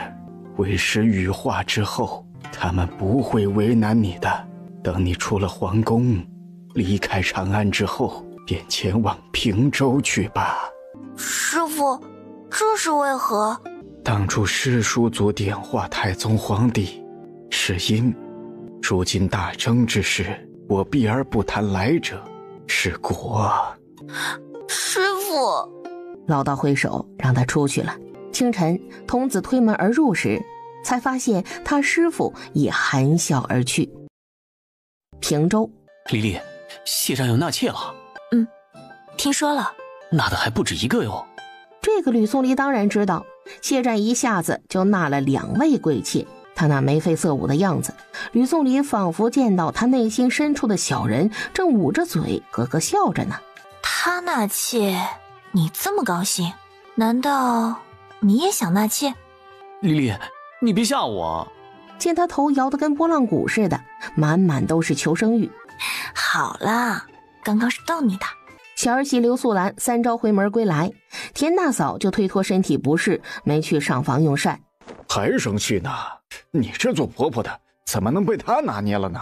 为师羽化之后，他们不会为难你的。等你出了皇宫，离开长安之后，便前往平州去吧。师父，这是为何？当初师叔祖点化太宗皇帝，是因如今大征之事，我避而不谈来者，是果。师父，老道挥手让他出去了。清晨，童子推门而入时，才发现他师父已含笑而去。平州，丽丽，谢战要纳妾了。听说了，纳的还不止1个哟。这个吕宋离当然知道，谢战一下子就纳了2位贵妾。他那眉飞色舞的样子，吕宋离仿佛见到他内心深处的小人正捂着嘴咯咯笑着呢。他纳妾，你这么高兴？难道你也想纳妾？丽丽，你别吓我。见他头摇得跟拨浪鼓似的，满满都是求生欲。好啦，刚刚是逗你的。小儿媳刘素兰3朝回门归来，田大嫂就推脱身体不适，没去上房用膳。还生气呢？你这做婆婆的怎么能被他拿捏了呢？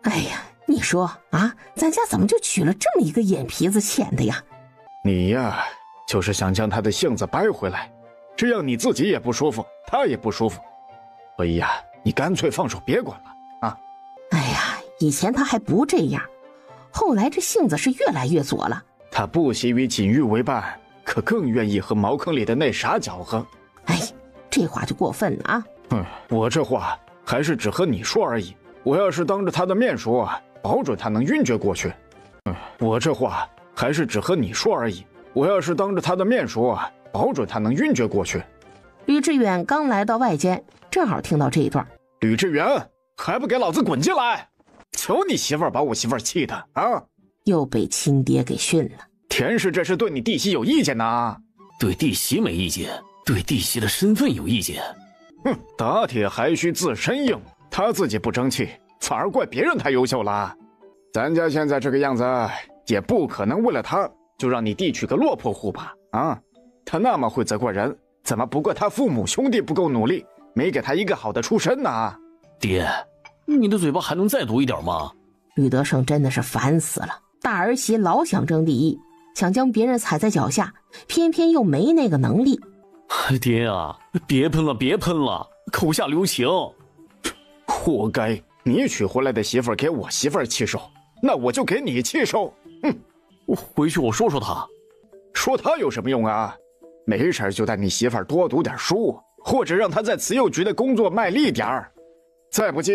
哎呀，你说啊，咱家怎么就娶了这么一个眼皮子浅的呀？你呀，就是想将他的性子掰回来，这样你自己也不舒服，他也不舒服。所以呀，你干脆放手别管了啊！哎呀，以前他还不这样，后来这性子是越来越左了。他不惜与锦玉为伴，可更愿意和茅坑里的那傻搅和。哎，这话就过分了啊！我这话还是只和你说而已。我要是当着他的面说，保准他能晕厥过去。我这话还是只和你说而已。我要是当着他的面说，保准他能晕厥过去。吕志远刚来到外间，正好听到这一段。吕志远，还不给老子滚进来！求你媳妇儿把我媳妇儿气的啊！又被亲爹给训了。田氏这是对你弟媳有意见呢？对弟媳没意见，对弟媳的身份有意见。打铁还需自身硬，他自己不争气，反而怪别人太优秀了。咱家现在这个样子，也不可能为了他就让你弟娶个落魄户吧？啊，他那么会责怪人，怎么不怪他父母兄弟不够努力，没给他一个好的出身呢？爹，你的嘴巴还能再毒一点吗？吕德胜真的是烦死了，大儿媳老想争第一，想将别人踩在脚下，偏偏又没那个能力。爹啊，别喷了，别喷了，口下留情。活该！你娶回来的媳妇儿给我媳妇儿气受，那我就给你气受。我回去我说说他。说他有什么用啊？没事就带你媳妇儿多读点书，或者让他在慈幼局的工作卖力点儿。再不济，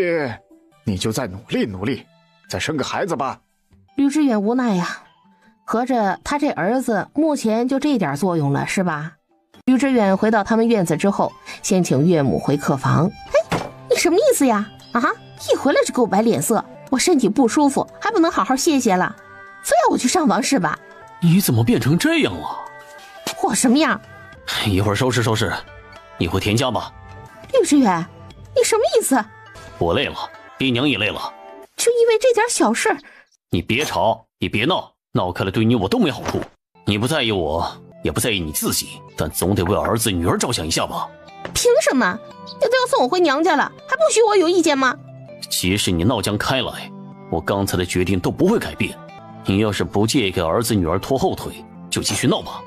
你就再努力努力，再生个孩子吧。吕志远无奈呀，合着他这儿子目前就这点作用了，是吧？吕志远回到他们院子之后，先请岳母回客房。哎，你什么意思呀？啊，一回来就给我摆脸色，我身体不舒服，还不能好好歇歇了，非要我去上房是吧？你怎么变成这样了？我什么样？一会儿收拾收拾，你回田家吧。吕志远，你什么意思？我累了，爹娘也累了，就因为这点小事？你别吵，也别闹，闹开了对你我都没好处。你不在意我，也不在意你自己，但总得为儿子女儿着想一下吧。凭什么？你都要送我回娘家了，还不许我有意见吗？即使你闹僵开来，我刚才的决定都不会改变。你要是不介意给儿子女儿拖后腿，就继续闹吧。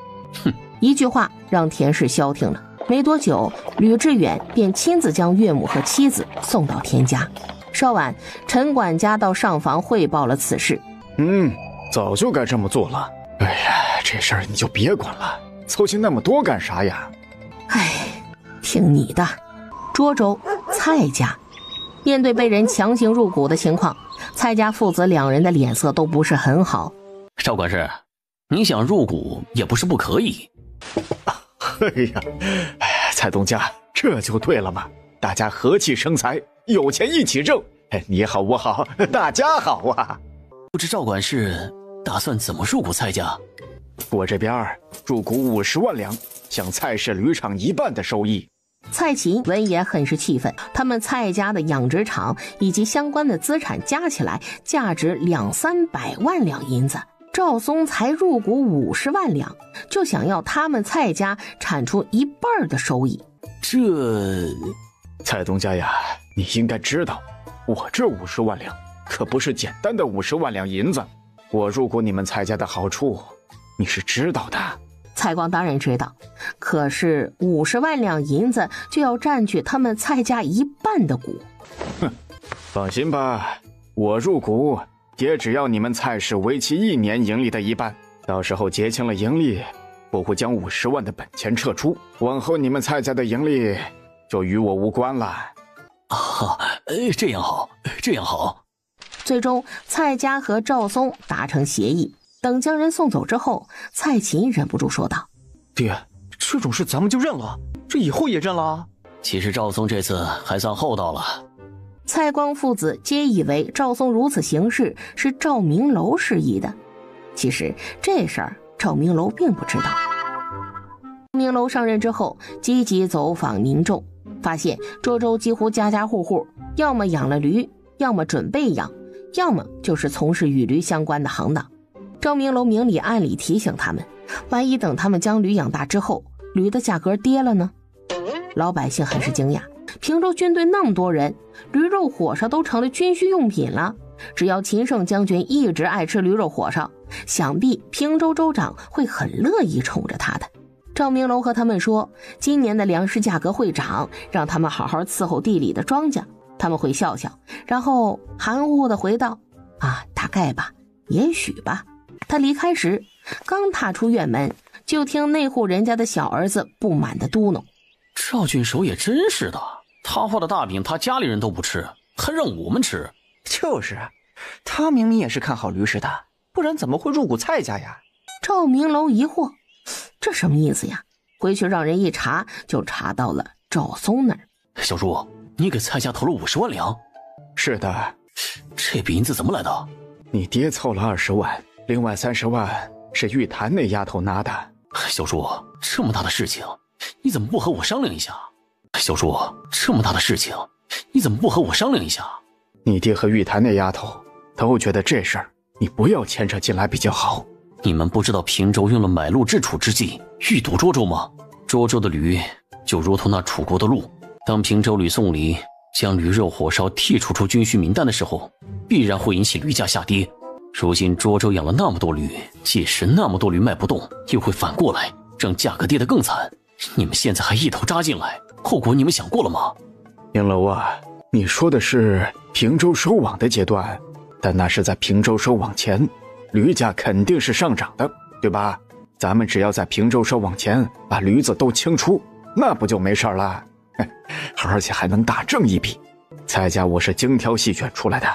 哼！一句话让田氏消停了。没多久，吕志远便亲自将岳母和妻子送到田家。稍晚，陈管家到上房汇报了此事。早就该这么做了。哎呀，这事儿你就别管了，操心那么多干啥呀？哎，听你的。涿州蔡家，面对被人强行入股的情况，蔡家父子两人的脸色都不是很好。赵管事，你想入股也不是不可以。哎呀，蔡东家，这就对了嘛，大家和气生财，有钱一起挣。你好我好，大家好啊。不知赵管事打算怎么入股蔡家？我这边入股50万两，向蔡氏铝厂1半的收益。蔡琴闻言很是气愤，他们蔡家的养殖场以及相关的资产加起来价值200-300万两银子，赵松才入股50万两，就想要他们蔡家产出1半的收益。这……蔡东家呀，你应该知道，我这50万两可不是简单的50万两银子，我入股你们蔡家的好处，你是知道的。蔡光当然知道，可是50万两银子就要占据他们蔡家1半的股。放心吧，我入股也只要你们蔡氏为期1年盈利的1半，到时候结清了盈利，我会将50万的本钱撤出，往后你们蔡家的盈利就与我无关了。啊，这样好，这样好。最终，蔡家和赵松达成协议。等将人送走之后，蔡琴忍不住说道：“爹，这种事咱们就认了，这以后也认了。”其实赵松这次还算厚道了。蔡光父子皆以为赵松如此行事是赵明楼示意的，其实这事儿赵明楼并不知道。赵明楼上任之后，积极走访民众，发现涿州几乎家家户户要么养了驴，要么准备养，要么就是从事与驴相关的行当。赵明楼明里暗里提醒他们，万一等他们将驴养大之后，驴的价格跌了呢？老百姓很是惊讶，平州军队那么多人，驴肉火烧都成了军需用品了。只要秦胜将军一直爱吃驴肉火烧，想必平州州长会很乐意宠着他的。赵明楼和他们说，今年的粮食价格会涨，让他们好好伺候地里的庄稼。他们会笑笑，然后含糊地回道：“大概吧，也许吧。”他离开时，刚踏出院门，就听那户人家的小儿子不满地嘟哝：“赵郡守也真是的，他画的大饼他家里人都不吃，还让我们吃。”就是，他明明也是看好驴氏的，不然怎么会入股蔡家呀？赵明楼疑惑，这什么意思呀？回去让人一查，就查到了赵松那儿。小叔，你给蔡家投了50万两？是的。这笔银子怎么来的？你爹凑了20万，另外30万是玉檀那丫头拿的。小叔，这么大的事情，你怎么不和我商量一下？小叔，这么大的事情，你怎么不和我商量一下？你爹和玉檀那丫头都觉得这事儿你不要牵扯进来比较好。你们不知道平州用了买路治楚之计，欲堵涿州吗？涿州的驴就如同那楚国的鹿，当平州吕宋黎将驴肉火烧剔除出军需名单的时候，必然会引起驴价下跌。如今涿州养了那么多驴，即使那么多驴卖不动，又会反过来让价格跌得更惨。你们现在还一头扎进来，后果你们想过了吗？应楼啊，你说的是平州收网的阶段，但那是在平州收网前，驴价肯定是上涨的，对吧？咱们只要在平州收网前把驴子都清出，那不就没事了？而且还能大挣一笔。蔡家我是精挑细选出来的，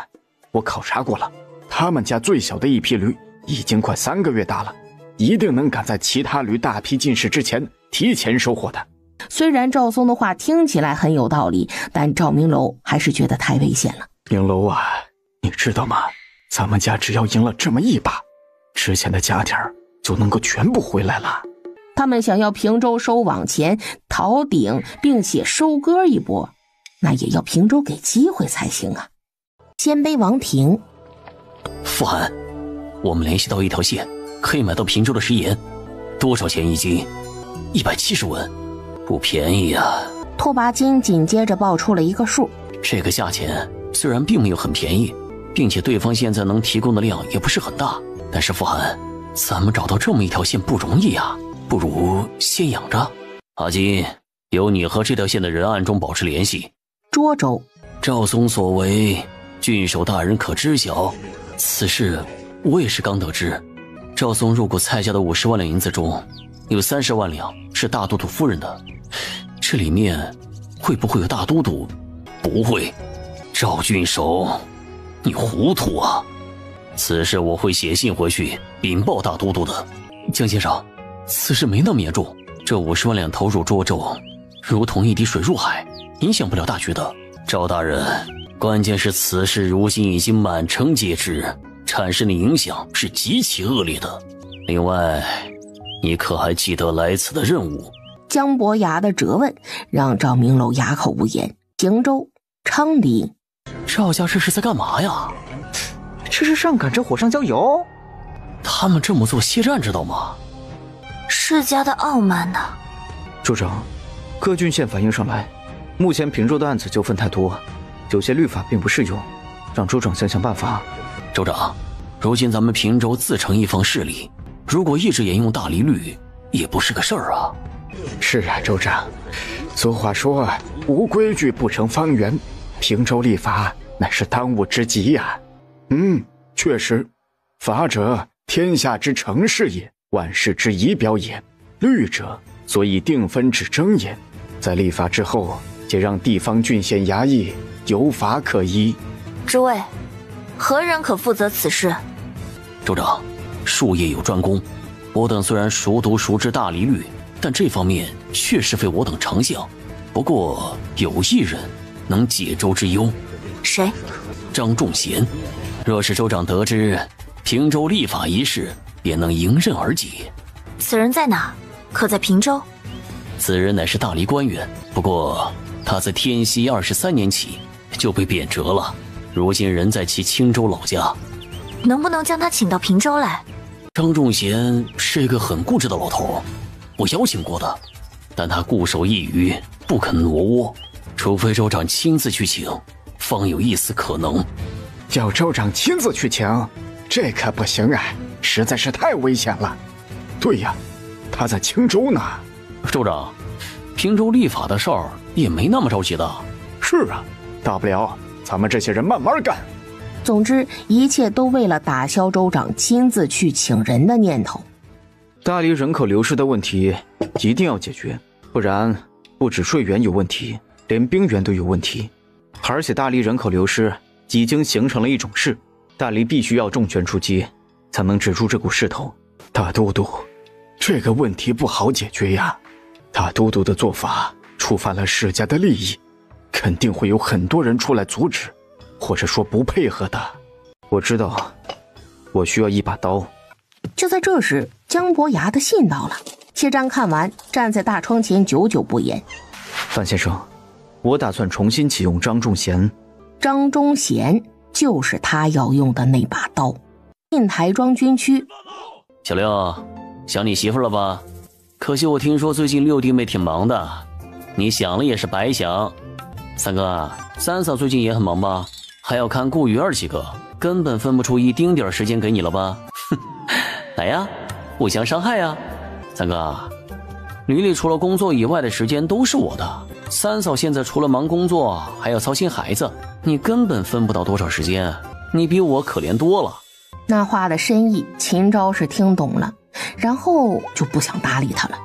我考察过了，他们家最小的一批驴已经快3个月大了，一定能赶在其他驴大批进市之前提前收获的。虽然赵松的话听起来很有道理，但赵明楼还是觉得太危险了。明楼啊，你知道吗？咱们家只要赢了这么一把，之前的家底儿就能够全部回来了。他们想要平州收网钱逃顶，并且收割一波，那也要平州给机会才行啊。鲜卑王庭，傅寒，我们联系到一条线，可以买到平州的食盐，多少钱一斤？170文，不便宜啊。拓跋金紧接着报出了一个数，这个价钱虽然并没有很便宜，并且对方现在能提供的量也不是很大，但是傅寒，咱们找到这么一条线不容易啊，不如先养着。阿金，由你和这条线的人暗中保持联系。涿州，赵松所为，郡守大人可知晓？此事我也是刚得知。赵松入股蔡家的50万两银子中，有30万两是大都督夫人的，这里面会不会有大都督？不会，赵郡守，你糊涂啊！此事我会写信回去禀报大都督的。江先生，此事没那么严重，这50万两投入涿州，如同一滴水入海，影响不了大局的。赵大人，关键是此事如今已经满城皆知，产生的影响是极其恶劣的。另外，你可还记得来此的任务？姜伯牙的责问让赵明楼哑口无言。荆州，昌黎，赵家这是在干嘛呀？这是上赶着火上浇油。他们这么做歇战知道吗？世家的傲慢呢？州长，各郡县反映上来，目前平州的案子纠纷太多，有些律法并不适用，让州长想想办法。州长，如今咱们平州自成一方势力，如果一直沿用大离律，也不是个事儿啊。是啊，州长，俗话说无规矩不成方圆，平州立法乃是当务之急呀。确实，法者天下之成事也，万事之仪表也，律者所以定分之争也。在立法之后，皆让地方郡县衙役有法可依。诸位，何人可负责此事？州长，术业有专攻，我等虽然熟读熟知大离律，但这方面确实非我等长项。不过有一人能解州之忧。谁？张仲贤。若是州长得知平州立法一事，便能迎刃而解。此人在哪？可在平州？此人乃是大离官员，不过他自天熙23年起就被贬谪了，如今人在其青州老家。能不能将他请到平州来？张仲贤是一个很固执的老头，我邀请过的，但他固守一隅，不肯挪窝，除非州长亲自去请，方有一丝可能。叫州长亲自去请，这可不行啊，实在是太危险了。对呀，他在青州呢。州长，平州立法的事儿也没那么着急的。是啊，大不了咱们这些人慢慢干。总之，一切都为了打消州长亲自去请人的念头。大理人口流失的问题一定要解决，不然不止税源有问题，连兵源都有问题。而且大理人口流失已经形成了一种势，大理必须要重拳出击，才能止住这股势头。大都督，这个问题不好解决呀。大都督的做法触犯了世家的利益，肯定会有很多人出来阻止，或者说不配合的。我知道，我需要一把刀。就在这时，姜伯牙的信到了。谢瞻看完，站在大窗前久久不言。范先生，我打算重新启用张仲贤。张忠贤就是他要用的那把刀。印台庄军区，小六，想你媳妇了吧？可惜我听说最近六弟妹挺忙的，你想了也是白想。三哥，三嫂最近也很忙吧？还要看顾鱼儿几个，根本分不出一丁点时间给你了吧？来呀，互相伤害呀！三哥，吕丽除了工作以外的时间都是我的，三嫂现在除了忙工作还要操心孩子，你根本分不到多少时间，你比我可怜多了。那话的深意秦昭是听懂了，然后就不想搭理他了。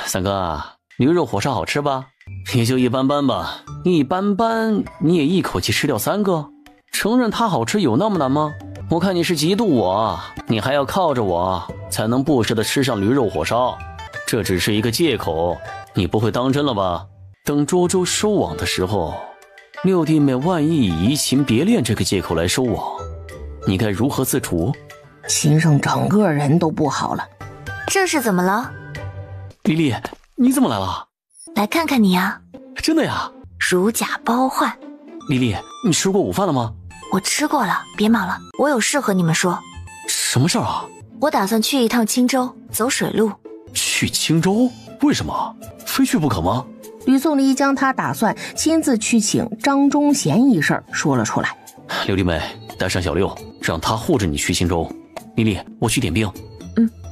三哥，驴肉火烧好吃吧？也就一般般吧。一般般，你也一口气吃掉3个？承认它好吃有那么难吗？我看你是嫉妒我，你还要靠着我才能不时地吃上驴肉火烧，这只是一个借口，你不会当真了吧？等涿州收网的时候，六弟妹万一以移情别恋这个借口来收网，你该如何自处？秦胜整个人都不好了。这是怎么了？丽丽，你怎么来了？来看看你呀。真的呀？如假包换。丽丽，你吃过午饭了吗？我吃过了，别忙了，我有事和你们说。什么事儿啊？我打算去一趟青州，走水路。去青州？为什么？非去不可吗？吕宋离将他打算亲自去请张忠贤一事说了出来。六弟妹，带上小六，让他护着你去青州。丽丽，我去点兵。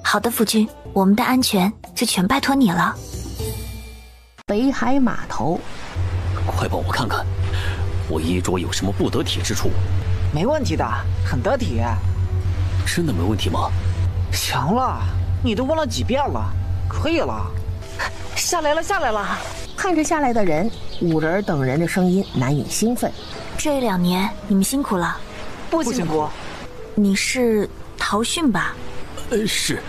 好的，夫君，我们的安全就全拜托你了。北海码头，快帮我看看，我衣着有什么不得体之处？没问题的，很得体。真的没问题吗？强了，你都问了几遍了，可以了。下来了，下来了。看着下来的人，五人等人的声音难掩兴奋。这2年你们辛苦了。不辛苦。你是陶训吧？是，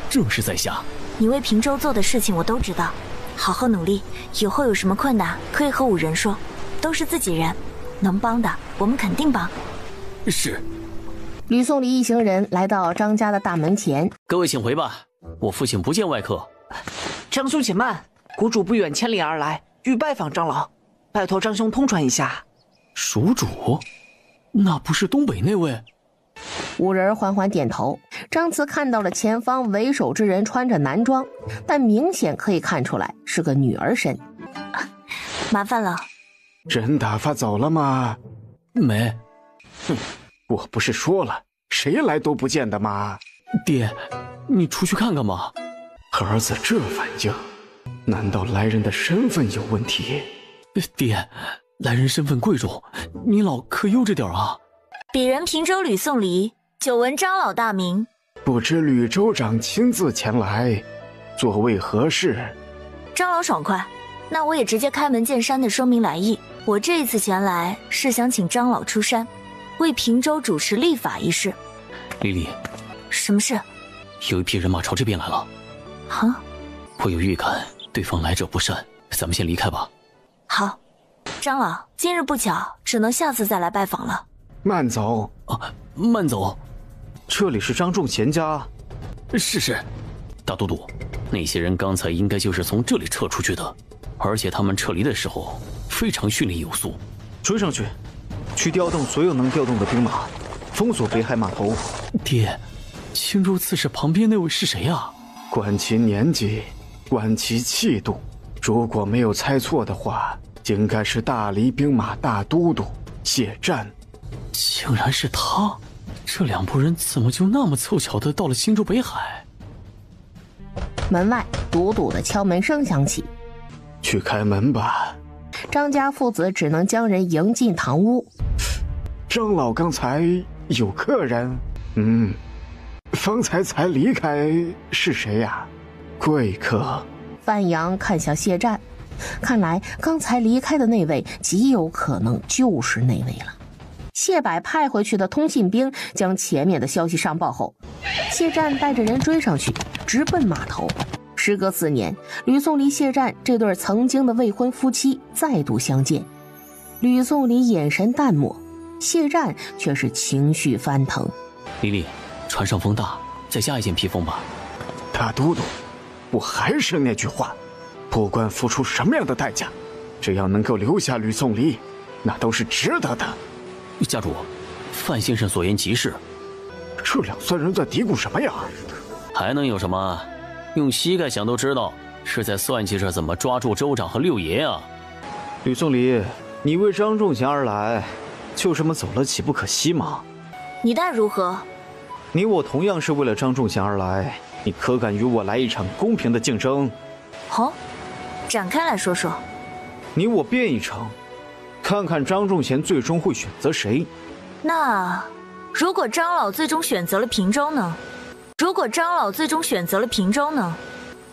正是在下。你为平州做的事情我都知道，好好努力，以后有什么困难可以和五人说，都是自己人，能帮的我们肯定帮。是。吕宋离一行人来到张家的大门前。各位请回吧，我父亲不见外客。张兄且慢，谷主不远千里而来，欲拜访张老，拜托张兄通传一下。蜀主？那不是东北那位？五人缓缓点头。张慈看到了前方为首之人穿着男装，但明显可以看出来是个女儿身。麻烦了。人打发走了吗？没。哼，我不是说了，谁来都不见的吗？爹，你出去看看吧。儿子这反应，难道来人的身份有问题？爹，来人身份贵重，你老可悠着点啊。鄙人平州吕宋离，久闻张老大名，不知吕州长亲自前来，作为何事？张老爽快，那我也直接开门见山地说明来意。我这一次前来是想请张老出山，为平州主持立法一事。丽丽，什么事？有一批人马朝这边来了。啊？我有预感对方来者不善，咱们先离开吧。好，张老，今日不巧，只能下次再来拜访了。慢走啊，慢走。这里是张仲贤家。是。大都督，那些人刚才应该就是从这里撤出去的，而且他们撤离的时候非常训练有素。追上去，去调动所有能调动的兵马，封锁北海码头。爹，青州刺史旁边那位是谁啊？观其年纪，观其气度，如果没有猜错的话，应该是大黎兵马大都督谢湛。竟然是他！这2拨人怎么就那么凑巧的到了青州北海？门外笃笃的敲门声响起。去开门吧。张家父子只能将人迎进堂屋。张老刚才有客人？方才离开是谁呀？贵客。范阳看向谢湛，看来刚才离开的那位极有可能就是那位了。谢柏派回去的通信兵将前面的消息上报后，谢湛带着人追上去，直奔码头。时隔4年，吕宋离、谢湛这对曾经的未婚夫妻再度相见。吕宋离眼神淡漠，谢湛却是情绪翻腾。丽丽，船上风大，再加一件披风吧。大都督，我还是那句话，不管付出什么样的代价，只要能够留下吕宋离，那都是值得的。家主，范先生所言极是。这2酸人在嘀咕什么呀？还能有什么？用膝盖想都知道，是在算计着怎么抓住州长和六爷啊。吕宋离，你为张仲贤而来，就这么走了岂不可惜吗？你待如何？你我同样是为了张仲贤而来，你可敢与我来一场公平的竞争？好，展开来说说。你我辩一场，看看张仲贤最终会选择谁。那如果张老最终选择了平州呢？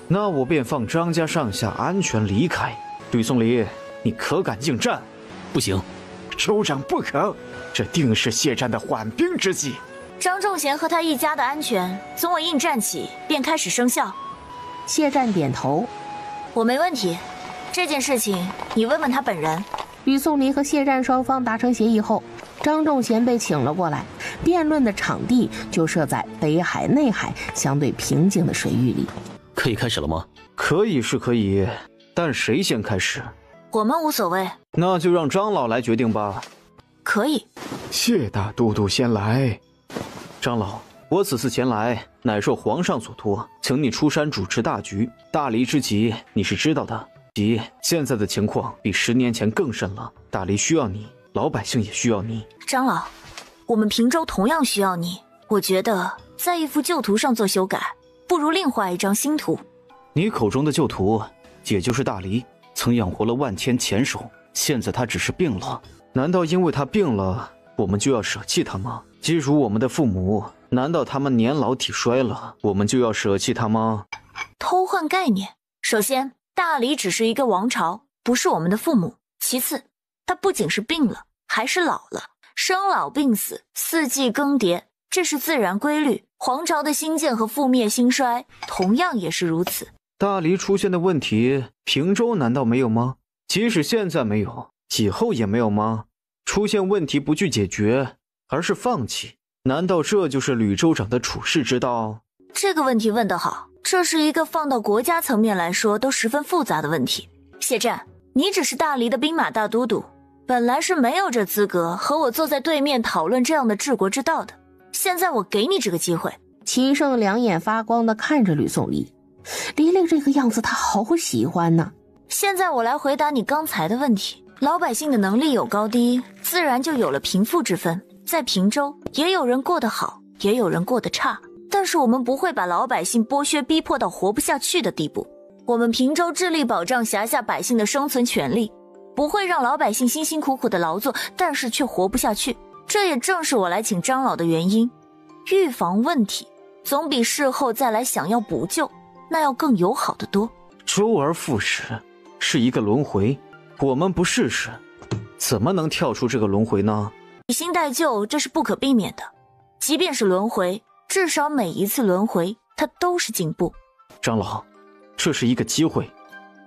那我便放张家上下安全离开，吕宋离，你可敢应战？不行，州长不可，这定是谢战的缓兵之计。张仲贤和他一家的安全，从我应战起便开始生效。谢战点头，我没问题。这件事情你问问他本人。吕宋离和谢战双方达成协议后，张仲贤被请了过来，辩论的场地就设在北海、内海相对平静的水域里。可以开始了吗？可以是可以，但谁先开始？我们无所谓。那就让张老来决定吧。可以。谢大都督先来。张老，我此次前来乃受皇上所托，请你出山主持大局。大黎之急你是知道的，即现在的情况比10年前更甚了。大黎需要你，老百姓也需要你。张老，我们平州同样需要你。我觉得在一幅旧图上做修改，不如另画一张新图。你口中的旧图，也就是大黎曾养活了万千前手，现在他只是病了。难道因为他病了，我们就要舍弃他吗？即如我们的父母，难道他们年老体衰了，我们就要舍弃他吗？偷换概念。首先，大黎只是一个王朝，不是我们的父母。其次，他不仅是病了，还是老了。生老病死，四季更迭，这是自然规律。皇朝的兴建和覆灭兴衰，同样也是如此。大黎出现的问题，平州难道没有吗？即使现在没有，以后也没有吗？出现问题不去解决，而是放弃，难道这就是吕州长的处世之道？这个问题问得好，这是一个放到国家层面来说都十分复杂的问题。谢战，你只是大黎的兵马大都督，本来是没有这资格和我坐在对面讨论这样的治国之道的。现在我给你这个机会。齐胜两眼发光地看着吕宋离，离离这个样子他好喜欢呢。现在我来回答你刚才的问题。老百姓的能力有高低，自然就有了贫富之分。在平州，也有人过得好，也有人过得差，但是我们不会把老百姓剥削逼迫到活不下去的地步。我们平州致力保障辖下百姓的生存权利，不会让老百姓辛辛苦苦的劳作，但是却活不下去。这也正是我来请张老的原因。预防问题总比事后再来想要补救那要更友好得多。周而复始是一个轮回，我们不试试，怎么能跳出这个轮回呢？以新代旧，这是不可避免的。即便是轮回，至少每一次轮回它都是进步。张老，这是一个机会，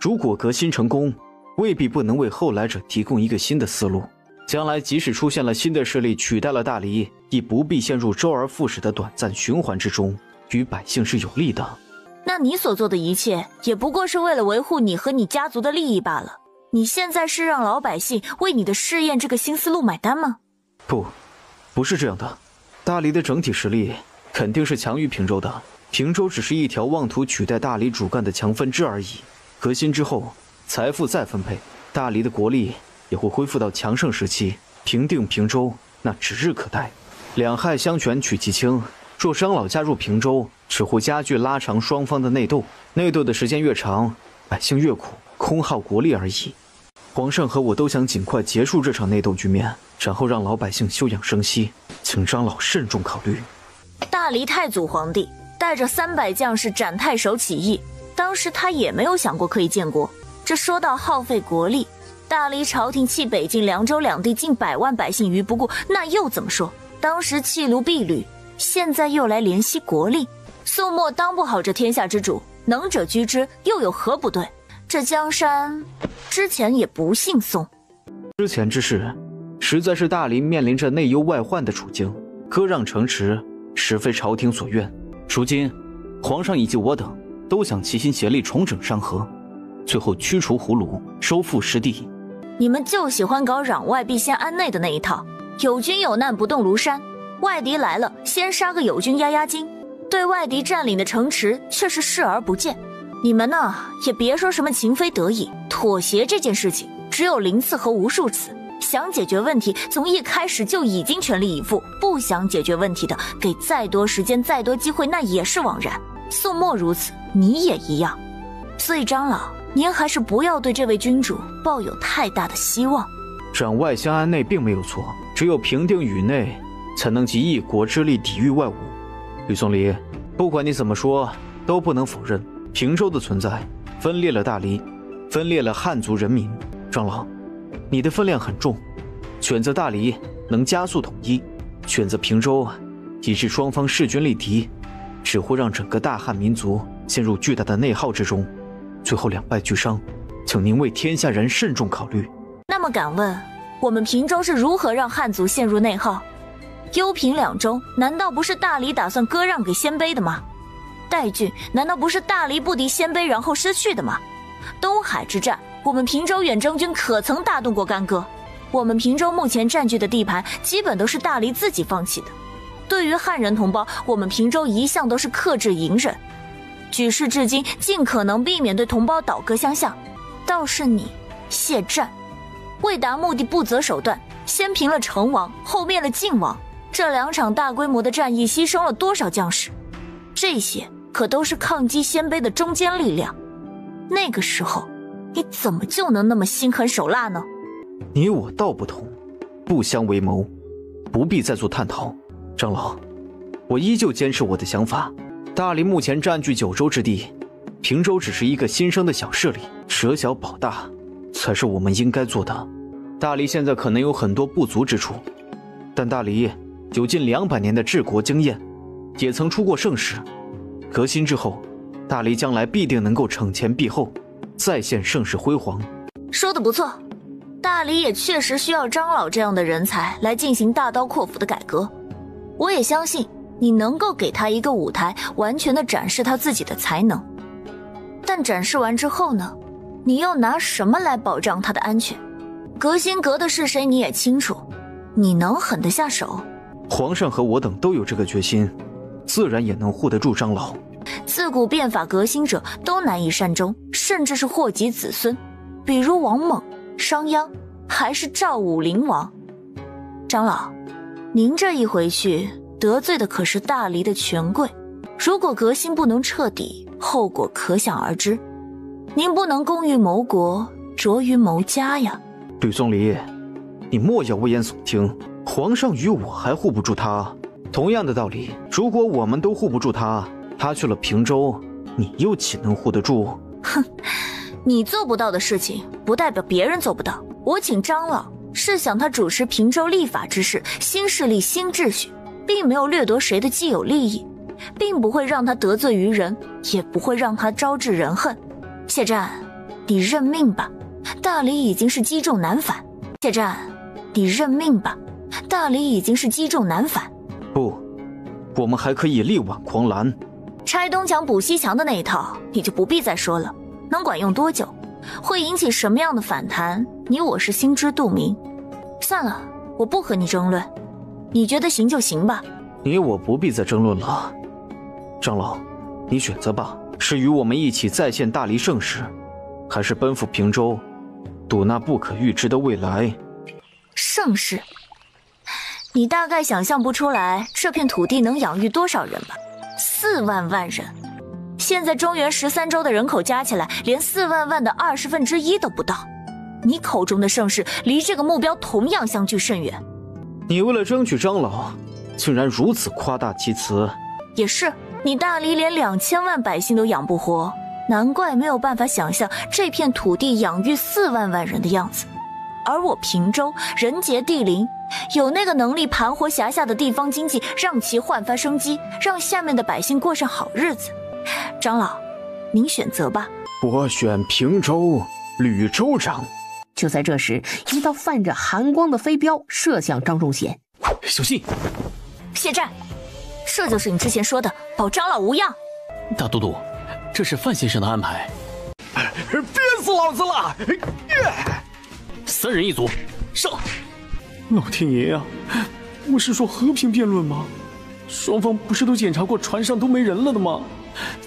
如果革新成功，未必不能为后来者提供一个新的思路。将来即使出现了新的势力取代了大黎，亦不必陷入周而复始的短暂循环之中，与百姓是有利的。那你所做的一切也不过是为了维护你和你家族的利益罢了。你现在是让老百姓为你的试验这个新思路买单吗？不是这样的。大黎的整体实力肯定是强于平州的，平州只是一条妄图取代大黎主干的强分支而已。革新之后，财富再分配，大黎的国力也会恢复到强盛时期，平定平州那指日可待。两害相权取其轻，若张老加入平州，只会加剧拉长双方的内斗，内斗的时间越长，百姓越苦，空耗国力而已。皇上和我都想尽快结束这场内斗局面，然后让老百姓休养生息，请张老慎重考虑。大黎太祖皇帝带着300将士斩太守起义，当时他也没有想过可以建国。这说到耗费国力，大黎朝廷弃北境2州2地近100万百姓于不顾，那又怎么说？当时弃卢避吕，现在又来怜惜国力。宋末当不好这天下之主，能者居之，又有何不对？这江山之前也不姓宋。之前之事，实在是大黎面临着内忧外患的处境，割让城池实非朝廷所愿。如今皇上以及我等都想齐心协力重整山河，最后驱除胡虏，收复失地。你们就喜欢搞攘外必先安内的那一套，有军有难不动庐山，外敌来了先杀个友军压压惊，对外敌占领的城池却是视而不见。你们呢，也别说什么情非得已，妥协这件事情只有0次和无数次。想解决问题，从一开始就已经全力以赴；不想解决问题的，给再多时间、再多机会，那也是枉然。宋末如此，你也一样。所以张老，您还是不要对这位君主抱有太大的希望。攘外相安内并没有错，只有平定宇内，才能集一国之力抵御外侮。吕宋离，不管你怎么说，都不能否认平州的存在分裂了大黎，分裂了汉族人民。长老，你的分量很重，选择大理能加速统一，选择平州以致双方势均力敌，只会让整个大汉民族陷入巨大的内耗之中，最后两败俱伤。请您为天下人慎重考虑。那么敢问，我们平州是如何让汉族陷入内耗？幽平两州难道不是大理打算割让给鲜卑的吗？代郡难道不是大理不敌鲜卑然后失去的吗？东海之战，我们平州远征军可曾大动过干戈？我们平州目前占据的地盘基本都是大理自己放弃的。对于汉人同胞，我们平州一向都是克制隐忍，举事至今尽可能避免对同胞倒戈相向。倒是你谢战，为达目的不择手段，先平了成王，后灭了晋王，这2场大规模的战役牺牲了多少将士？这些可都是抗击鲜卑的中坚力量。那个时候你怎么就能那么心狠手辣呢？你我道不同，不相为谋，不必再做探讨。长老，我依旧坚持我的想法，大理目前占据9州之地，平州只是一个新生的小势力，舍小保大才是我们应该做的。大理现在可能有很多不足之处，但大理有近200年的治国经验，也曾出过盛世。革新之后，大理将来必定能够惩前毖后，再现盛世辉煌。说得不错，大理也确实需要张老这样的人才来进行大刀阔斧的改革。我也相信你能够给他一个舞台，完全的展示他自己的才能。但展示完之后呢？你又拿什么来保障他的安全？革新革的是谁你也清楚，你能狠得下手？皇上和我等都有这个决心，自然也能护得住张老。自古变法革新者都难以善终，甚至是祸及子孙，比如王猛、商鞅，还是赵武灵王。长老，您这一回去得罪的可是大黎的权贵，如果革新不能彻底，后果可想而知。您不能功于谋国，拙于谋家呀。吕宗离，你莫要危言耸听，皇上与我还护不住他，同样的道理，如果我们都护不住他，他去了平州，你又岂能护得住？哼，你做不到的事情，不代表别人做不到。我请张老是想他主持平州立法之事，新势力新秩序，并没有掠夺谁的既有利益，并不会让他得罪于人，也不会让他招致人恨。谢战，你认命吧，大理已经是积重难返。谢战，你认命吧，大理已经是积重难返。不，我们还可以力挽狂澜。拆东墙补西墙的那一套，你就不必再说了。能管用多久？会引起什么样的反弹？你我是心知肚明。算了，我不和你争论，你觉得行就行吧。你我不必再争论了。长老，你选择吧，是与我们一起再现大黎盛世，还是奔赴平州，赌那不可预知的未来？盛世？你大概想象不出来这片土地能养育多少人吧？4万万人。现在中原13州的人口加起来，连4万万的1/20都不到。你口中的盛世，离这个目标同样相距甚远。你为了争取张老，竟然如此夸大其词。也是，你大理连2000万百姓都养不活，难怪没有办法想象这片土地养育4万万人的样子。而我平州人杰地灵，有那个能力盘活辖下的地方经济，让其焕发生机，让下面的百姓过上好日子。长老，您选择吧。我选平州吕州长。就在这时，一道泛着寒光的飞镖射向张仲贤。小心！谢战，这就是你之前说的保张老无恙。大都督，这是范先生的安排。憋死老子了！3人一组，上！老天爷呀，不是说和平辩论吗？双方不是都检查过船上都没人了的吗？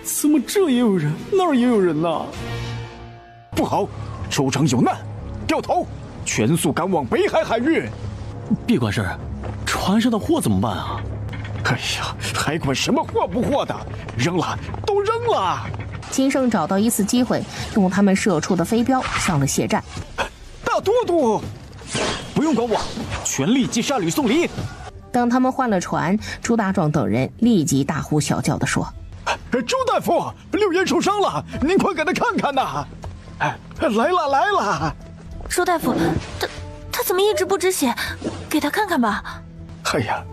怎么这也有人，那儿也有人呢？不好，州长有难，掉头，全速赶往北海海域。别管事儿，船上的货怎么办啊？哎呀，还管什么货不货的？扔了，都扔了！金圣找到一次机会，用他们射出的飞镖上了谢战。大都督，不用管我，全力击杀吕宋离。当他们换了船，朱大壮等人立即大呼小叫地说：“朱大夫，刘岩受伤了，您快给他看看呐！”来了来了！周大夫，他怎么一直不止血？给他看看吧。哎呀，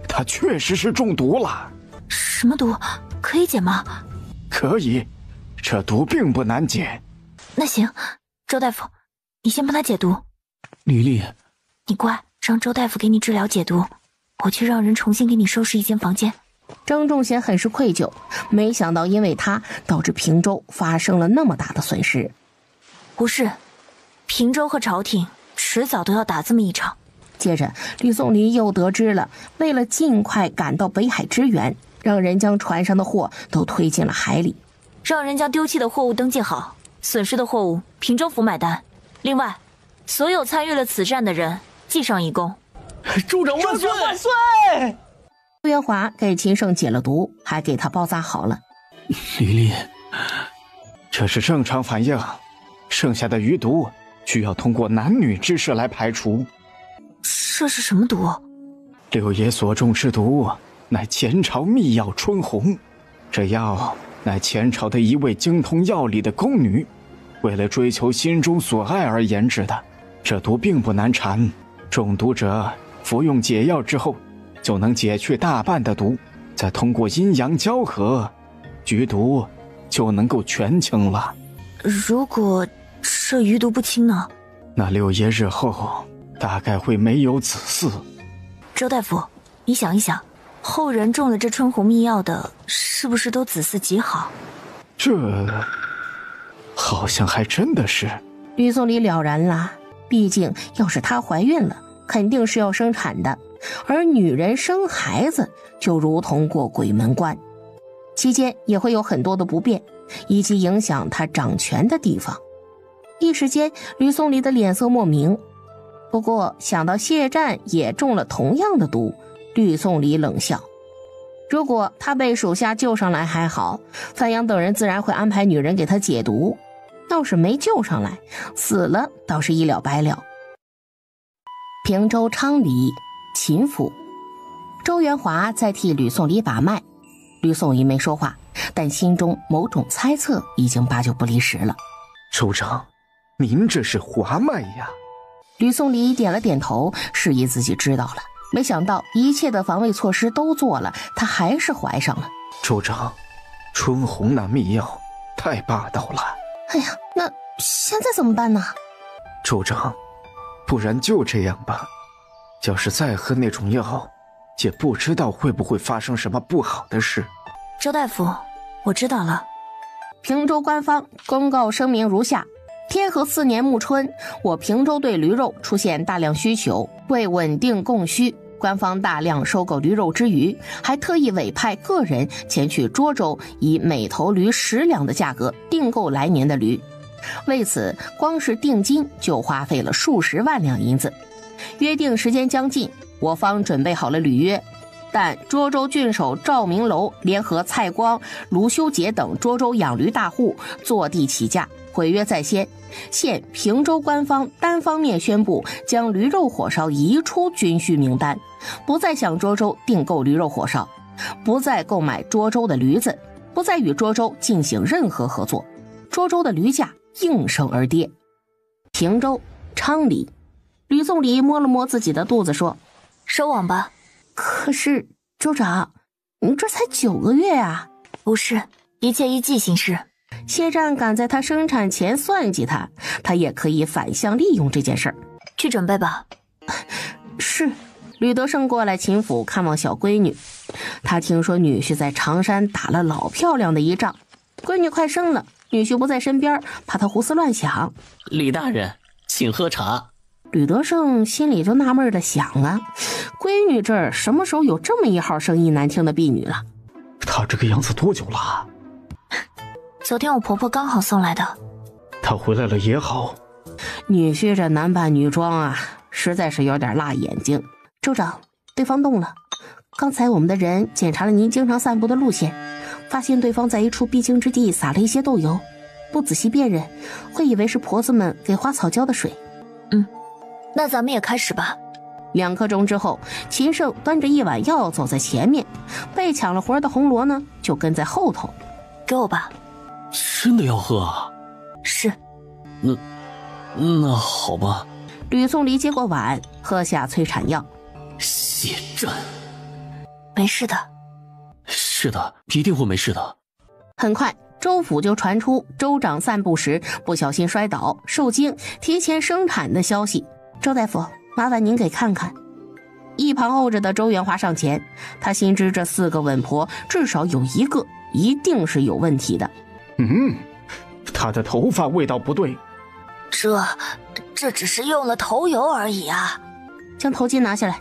他确实是中毒了。什么毒？可以解吗？可以，这毒并不难解。那行，周大夫，你先帮他解毒。吕丽，你乖，让周大夫给你治疗解毒，我去让人重新给你收拾一间房间。张仲贤很是愧疚，没想到因为他导致平州发生了那么大的损失。不是，平州和朝廷迟早都要打这么一场。接着吕宋离又得知了，为了尽快赶到北海支援，让人将船上的货都推进了海里，让人将丢弃的货物登记好，损失的货物平州府买单。另外，所有参与了此战的人记上一功。州长万岁！万岁！周元华给秦胜解了毒，还给他包扎好了。吕丽，这是正常反应，剩下的余毒需要通过男女之事来排除。这是什么毒？六爷所中之毒乃前朝秘药春红，这药乃前朝的一位精通药理的宫女为了追求心中所爱而研制的。这毒并不难缠，中毒者服用解药之后就能解去大半的毒，再通过阴阳交合，余毒就能够全清了。如果这余毒不清呢？那六爷日后大概会没有子嗣。周大夫，你想一想，后人中了这春红秘药的，是不是都子嗣极好？这好像还真的是。吕宋离了然了，毕竟要是她怀孕了，肯定是要生产的，而女人生孩子就如同过鬼门关，期间也会有很多的不便，以及影响她掌权的地方。一时间吕宋离的脸色莫名，不过想到谢战也中了同样的毒，吕宋离冷笑。如果他被属下救上来还好，范阳等人自然会安排女人给他解毒，要是没救上来，死了倒是一了百了。平州昌黎秦府，周元华在替吕宋离把脉，吕宋离没说话，但心中某种猜测已经八九不离十了。州长，您这是滑脉呀？吕宋离点了点头，示意自己知道了。没想到一切的防卫措施都做了，他还是怀上了。州长，春红那秘药太霸道了。哎呀，那现在怎么办呢？州长，不然就这样吧，要是再喝那种药，也不知道会不会发生什么不好的事。周大夫，我知道了。平州官方公告声明如下：天和4年暮春，我平州对驴肉出现大量需求，为稳定供需，官方大量收购驴肉之余，还特意委派个人前去涿州，以每头驴10两的价格订购来年的驴。为此，光是定金就花费了数十万两银子。约定时间将近，我方准备好了履约，但涿州郡守赵明楼联合蔡光、卢修杰等涿州养驴大户坐地起价，毁约在先。现平州官方单方面宣布将驴肉火烧移出军需名单，不再向涿州订购驴肉火烧，不再购买涿州的驴子，不再与涿州进行任何合作。涿州的驴价应声而跌。平州昌黎，吕宋离摸了摸自己的肚子说：收网吧。可是州长，你这才9个月啊。不是，一切依计行事。谢战赶在他生产前算计他，他也可以反向利用这件事儿。去准备吧。是。吕德胜过来秦府看望小闺女，他听说女婿在长山打了老漂亮的一仗，闺女快生了，女婿不在身边，怕他胡思乱想。李大人，请喝茶。吕德胜心里就纳闷的想啊，闺女这儿什么时候有这么一号声音难听的婢女了？她这个样子多久了？昨天我婆婆刚好送来的。她回来了也好。女婿这男扮女装啊，实在是有点辣眼睛。州长，对方动了。刚才我们的人检查了您经常散步的路线，发现对方在一处必经之地撒了一些豆油，不仔细辨认，会以为是婆子们给花草浇的水。那咱们也开始吧。2刻钟之后，秦胜端着一碗药走在前面，被抢了活的红罗呢就跟在后头。给我吧。真的要喝啊？是。那好吧。吕宋离接过碗，喝下催产药。血战，没事的。是的，一定会没事的。很快，州府就传出州长散步时不小心摔倒受惊提前生产的消息。周大夫，麻烦您给看看。一旁候着的周元华上前，他心知这4个稳婆至少有1个一定是有问题的。她的头发味道不对。这只是用了头油而已啊。将头巾拿下来。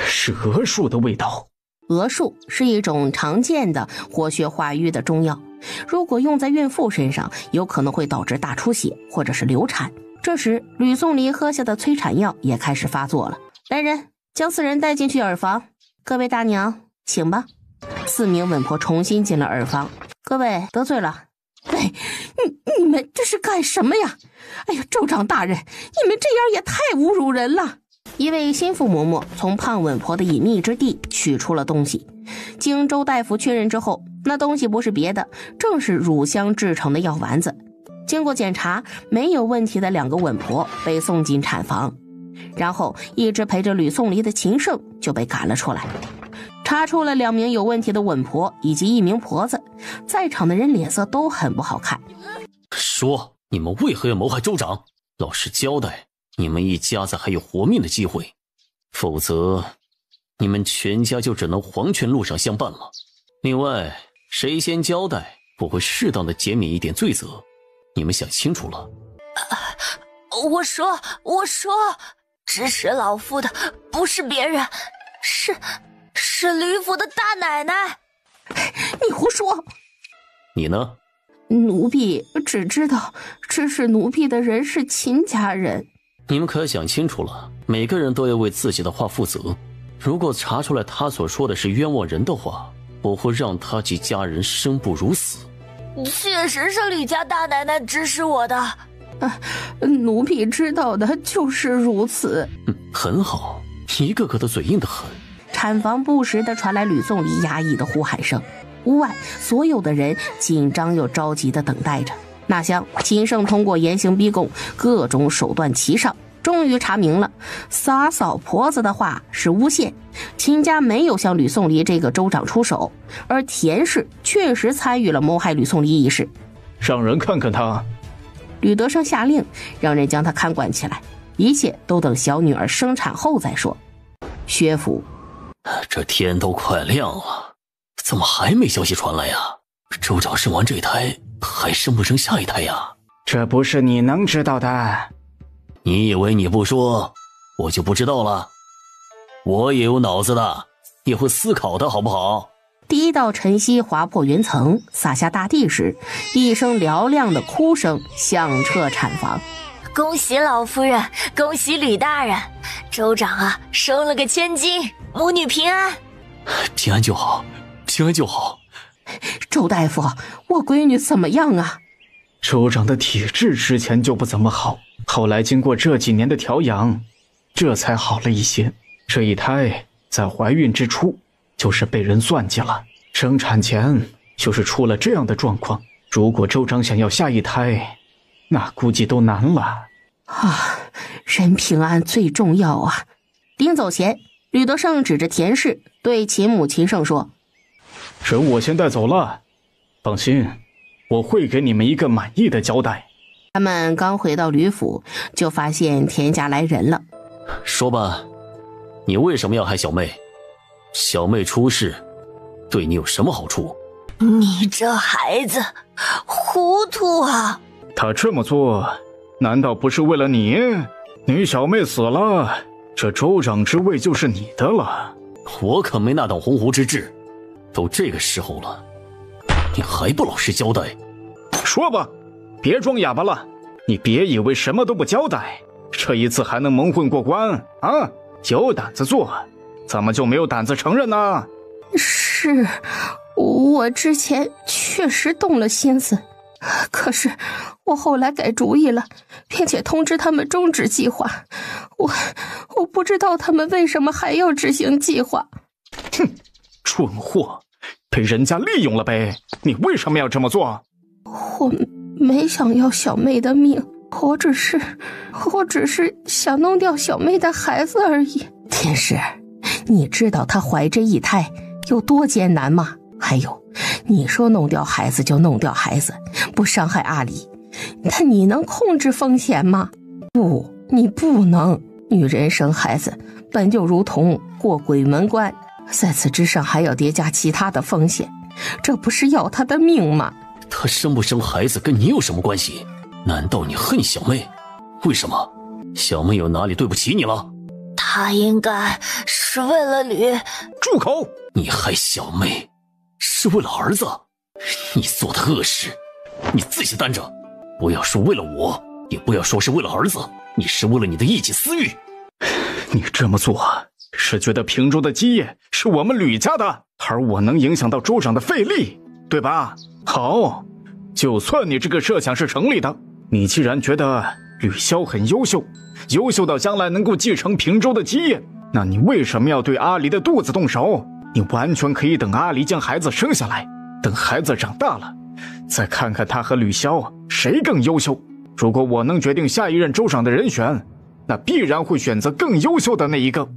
是鹅树的味道。鹅树是一种常见的活血化瘀的中药，如果用在孕妇身上，有可能会导致大出血或者是流产。这时吕宋离喝下的催产药也开始发作了。来人，将4人带进去耳房。各位大娘，请吧。4名稳婆重新进了耳房。各位得罪了。喂，你们这是干什么呀？哎呀，州长大人，你们这样也太侮辱人了。一位心腹嬷嬷从胖稳婆的隐秘之地取出了东西，经周大夫确认之后，那东西不是别的，正是乳香制成的药丸子。经过检查，没有问题的2个稳婆被送进产房，然后一直陪着吕宋离的秦胜就被赶了出来。查出了2名有问题的稳婆以及1名婆子，在场的人脸色都很不好看。说，你们为何要谋害州长？老实交代，你们一家子还有活命的机会，否则你们全家就只能黄泉路上相伴了。另外，谁先交代，我会适当的减免一点罪责，你们想清楚了。我说，指使老夫的不是别人，是吕府的大奶奶。你胡说！你呢？奴婢只知道指使奴婢的人是秦家人。你们可要想清楚了，每个人都要为自己的话负责。如果查出来他所说的是冤枉人的话，我会让他及家人生不如死。确实是吕家大奶奶指使我的。奴婢知道的就是如此。很好，一个个都嘴硬得很。产房不时地传来吕宋离压抑的呼喊声，屋外所有的人紧张又着急地等待着。那厢秦胜通过严刑逼供，各种手段齐上，终于查明了洒扫婆子的话是诬陷，秦家没有向吕宋离这个州长出手，而田氏确实参与了谋害吕宋离一事。让人看看他。吕德胜下令让人将他看管起来，一切都等小女儿生产后再说。薛府，这天都快亮了，怎么还没消息传来呀？州长生完这胎还生不生下一胎呀？这不是你能知道的。你以为你不说我就不知道了？我也有脑子的，也会思考的好不好？第一道晨曦划破云层洒下大地时，一声嘹亮的哭声响彻产房。恭喜老夫人，恭喜吕大人，州长啊生了个千金，母女平安。平安就好，平安就好。周大夫，我闺女怎么样啊？州长的体质之前就不怎么好，后来经过这几年的调养，这才好了一些。这一胎在怀孕之初就是被人算计了，生产前就是出了这样的状况。如果州长想要下一胎，那估计都难了。人平安最重要啊！临走前，吕德胜指着田氏对秦母秦胜说：“这我先带走了，放心，我会给你们一个满意的交代。”他们刚回到吕府，就发现田家来人了。说吧，你为什么要害小妹？小妹出事，对你有什么好处？你这孩子，糊涂啊！他这么做，难道不是为了你？你小妹死了，这州长之位就是你的了。我可没那等鸿鹄之志。都这个时候了，你还不老实交代？说吧，别装哑巴了。你别以为什么都不交代，这一次还能蒙混过关啊？有胆子做，怎么就没有胆子承认呢？是，我之前确实动了心思，可是我后来改主意了，并且通知他们终止计划。我不知道他们为什么还要执行计划。哼，蠢货，被人家利用了呗？你为什么要这么做？没想要小妹的命，我只是想弄掉小妹的孩子而已。天使，你知道她怀这一胎有多艰难吗？还有，你说弄掉孩子就弄掉孩子，不伤害阿离，但你能控制风险吗？不，你不能。女人生孩子本就如同过鬼门关，在此之上还要叠加其他的风险，这不是要她的命吗？她生不生孩子跟你有什么关系？难道你恨小妹？为什么？小妹有哪里对不起你了？她应该是为了吕……住口！你害小妹是为了儿子？你做的恶事你自己担着，不要说为了我，也不要说是为了儿子，你是为了你的一己私欲。你这么做是觉得平州的基业是我们吕家的，而我能影响到州长的费力，对吧？好，就算你这个设想是成立的，你既然觉得吕潇很优秀，优秀到将来能够继承平州的基业，那你为什么要对阿离的肚子动手？你完全可以等阿离将孩子生下来，等孩子长大了，再看看他和吕潇谁更优秀。如果我能决定下一任州长的人选，那必然会选择更优秀的那一个。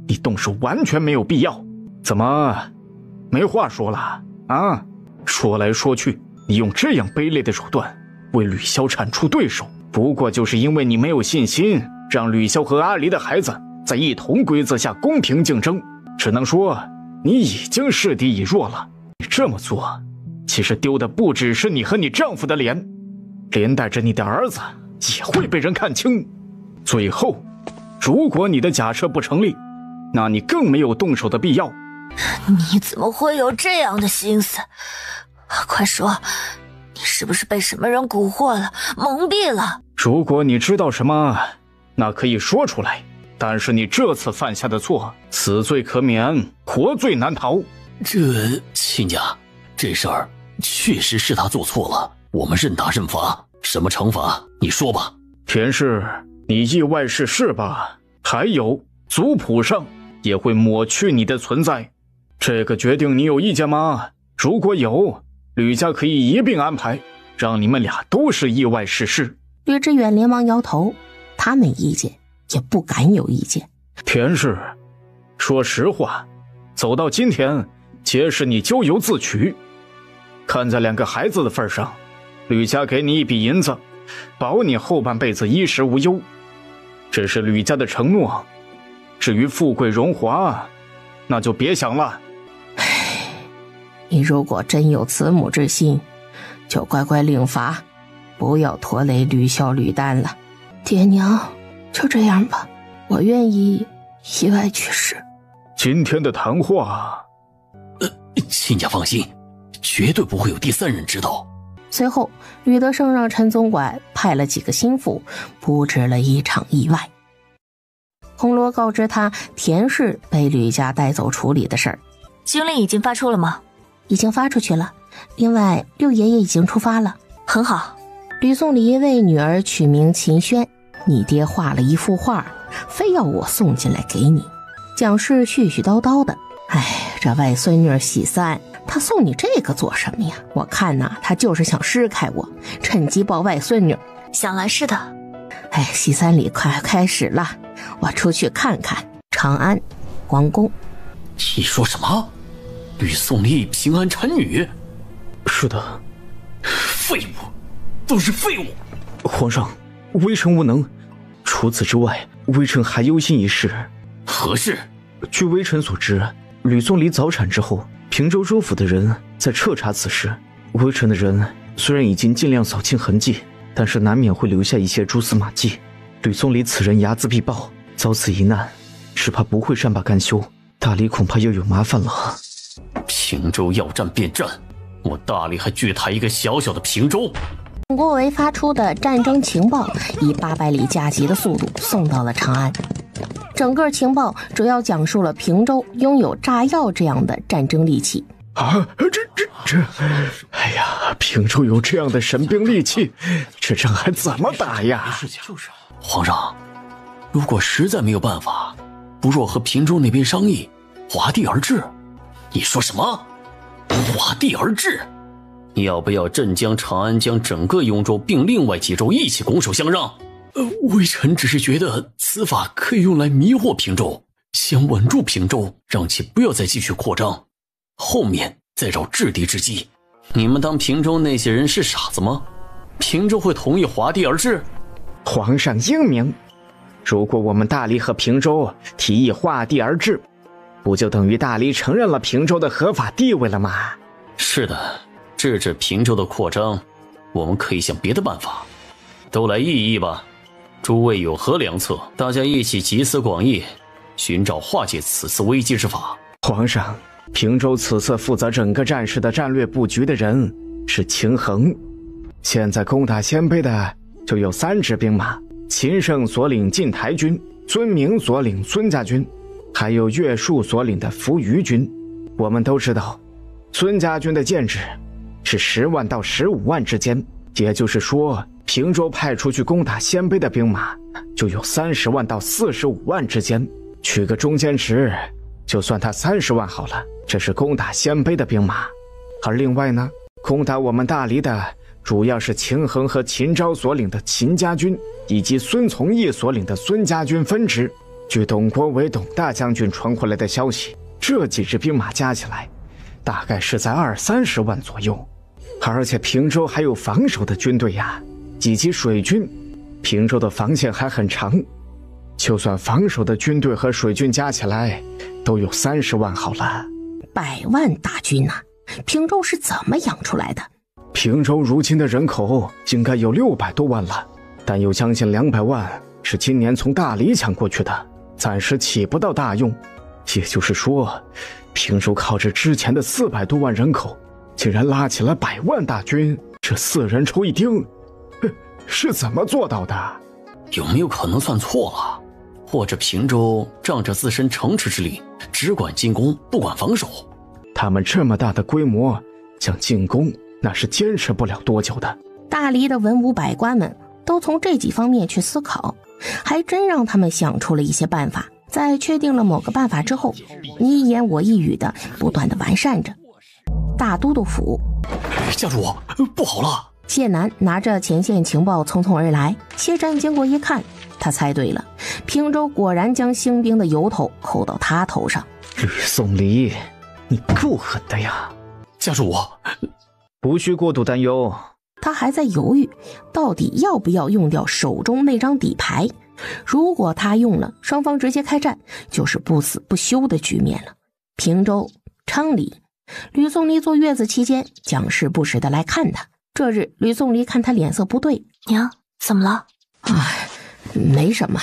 你动手完全没有必要。怎么，没话说了啊？说来说去，你用这样卑劣的手段为吕潇铲除对手，不过就是因为你没有信心让吕潇和阿离的孩子在一同规则下公平竞争。只能说你已经势敌已弱了。你这么做其实丢的不只是你和你丈夫的脸，连带着你的儿子也会被人看清。最后，如果你的假设不成立，那你更没有动手的必要。你怎么会有这样的心思？快说，你是不是被什么人蛊惑了，蒙蔽了？如果你知道什么，那可以说出来。但是你这次犯下的错，死罪可免，活罪难逃。亲家，这事儿确实是他做错了，我们认打认罚。什么惩罚？你说吧。田氏，你意外逝世吧？还有，族谱上也会抹去你的存在。这个决定你有意见吗？如果有，吕家可以一并安排，让你们俩都是意外逝世。吕志远连忙摇头，他没意见，也不敢有意见。田氏，说实话，走到今天，皆是你咎由自取。看在2个孩子的份上，吕家给你一笔银子，保你后半辈子衣食无忧，这是吕家的承诺。至于富贵荣华，那就别想了。你如果真有慈母之心，就乖乖领罚，不要拖累吕潇吕丹了。爹娘，就这样吧，我愿意意外去世。今天的谈话，亲家放心，绝对不会有第3人知道。随后，吕德胜让陈总管派了几个心腹布置了一场意外。红罗告知他田氏被吕家带走处理的事儿。军令已经发出了吗？已经发出去了。另外，六爷爷已经出发了。很好。吕宋离为女儿取名秦轩，你爹画了一幅画，非要我送进来给你。蒋氏絮絮叨叨的，这外孙女喜三，他送你这个做什么呀？我看呐，他就是想施开我，趁机抱外孙女。想来是的。喜三礼快开始了，我出去看看。长安皇宫。你说什么？吕宋离平安产女？是的。废物，都是废物！皇上，微臣无能。除此之外，微臣还忧心一事。何事？据微臣所知，吕宋离早产之后，平州州府的人在彻查此事。微臣的人虽然已经尽量扫清痕迹，但是难免会留下一些蛛丝马迹。吕宋离此人睚眦必报，遭此一难，只怕不会善罢甘休，大理恐怕又有麻烦了。平州要战便战，我大理还惧他一个小小的平州？董国维发出的战争情报以800里加急的速度送到了长安。整个情报主要讲述了平州拥有炸药这样的战争利器。哎呀，平州有这样的神兵利器，这仗还怎么打呀？就是皇上，如果实在没有办法，不若和平州那边商议，划地而治。你说什么？划地而治？要不要镇江、长安将整个雍州并另外几州一起拱手相让？微臣只是觉得此法可以用来迷惑平州，先稳住平州，让其不要再继续扩张，后面再找制敌之机。你们当平州那些人是傻子吗？平州会同意划地而治？皇上英明，如果我们大理和平州提议划地而治，不就等于大理承认了平州的合法地位了吗？是的，制止平州的扩张，我们可以想别的办法。都来议议吧，诸位有何良策？大家一起集思广益，寻找化解此次危机之法。皇上，平州此次负责整个战事的战略布局的人是秦衡，现在攻打鲜卑的就有3支兵马，秦胜所领晋台军，孙明所领孙家军，还有岳树所领的扶余军。我们都知道，孙家军的建制是10万到15万之间，也就是说，平州派出去攻打鲜卑的兵马就有30万到45万之间，取个中间值，就算他30万好了，这是攻打鲜卑的兵马。而另外呢，攻打我们大理的主要是秦衡和秦昭所领的秦家军，以及孙从义所领的孙家军分支。据董国维董大将军传回来的消息，这几支兵马加起来大概是在20-30万左右。而且平州还有防守的军队呀，以及水军，平州的防线还很长，就算防守的军队和水军加起来都有30万好了。100万大军啊，平州是怎么养出来的？平州如今的人口应该有600多万了，但有将近200万是今年从大理抢过去的，暂时起不到大用。也就是说，平州靠着之前的400多万人口，竟然拉起了100万大军，这4人抽1丁，是怎么做到的？有没有可能算错了？或者平州仗着自身城池之力，只管进攻不管防守？他们这么大的规模，想进攻那是坚持不了多久的。大理的文武百官们都从这几方面去思考，还真让他们想出了一些办法。在确定了某个办法之后，你一言我一语的不断的完善着。大都督府，家主，不好了！谢南拿着前线情报匆匆而来，谢战经过一看，他猜对了，平州果然将兴兵的由头扣到他头上。吕宋离，你够狠的呀！家主，不需过度担忧。他还在犹豫，到底要不要用掉手中那张底牌。如果他用了，双方直接开战，就是不死不休的局面了。平州、昌黎，吕宋离坐月子期间，蒋氏不时的来看他。这日，吕宋离看他脸色不对，娘，怎么了？没什么。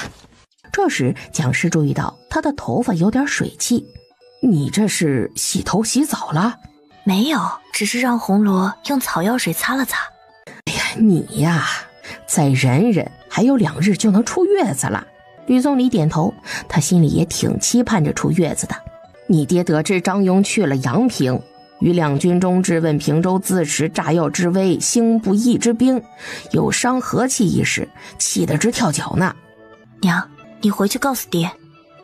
这时，蒋氏注意到他的头发有点水汽，你这是洗头洗澡了？没有，只是让红罗用草药水擦了擦。哎呀，你呀，再忍忍，还有2日就能出月子了。吕宋离点头，他心里也挺期盼着出月子的。你爹得知张庸去了阳平，于两军中质问平州自持炸药之威，兴不义之兵，有伤和气一事，气得直跳脚呢。娘，你回去告诉爹，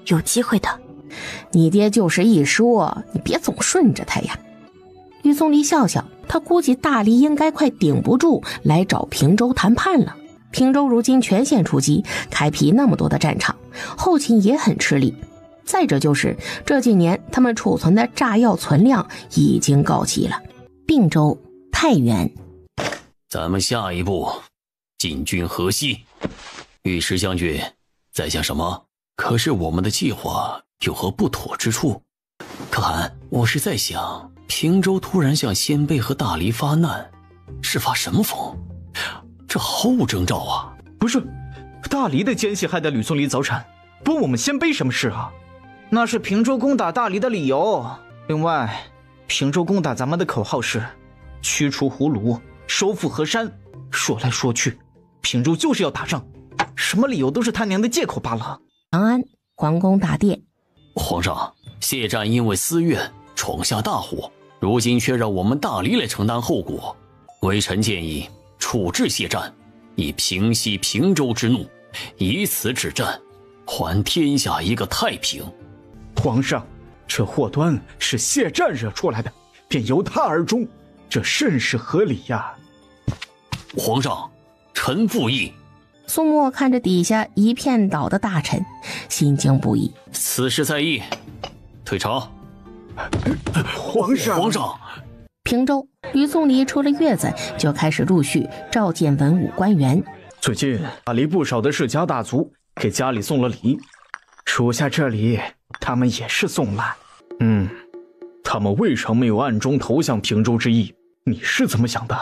有机会的。你爹就是一说，你别总顺着他呀。吕宋离笑笑，他估计大黎应该快顶不住，来找平州谈判了。平州如今全线出击，开辟那么多的战场，后勤也很吃力。再者就是这几年他们储存的炸药存量已经告急了。并州、太原，咱们下一步进军河西。尉迟将军在想什么？可是我们的计划有何不妥之处？可汗，我是在想，平州突然向鲜卑和大黎发难，是发什么疯？这毫无征兆啊！不是，大黎的奸细害得吕宋离早产，关我们鲜卑什么事啊？那是平州攻打大黎的理由。另外，平州攻打咱们的口号是驱除胡虏，收复河山。说来说去，平州就是要打仗，什么理由都是他娘的借口罢了。长安皇宫大殿，皇上，谢战因为私怨闯下大祸，如今却让我们大黎来承担后果。微臣建议处置谢战，以平息平州之怒，以此止战，还天下一个太平。皇上，这祸端是谢战惹出来的，便由他而终。这甚是合理呀。皇上，臣附议。宋墨看着底下一片倒的大臣，心惊不已。此事在议，退朝。皇上，皇上。平州吕宋离出了月子，就开始陆续召见文武官员。最近大理不少的世家大族给家里送了礼，属下这里他们也是送了。他们未尝没有暗中投向平州之意，你是怎么想的？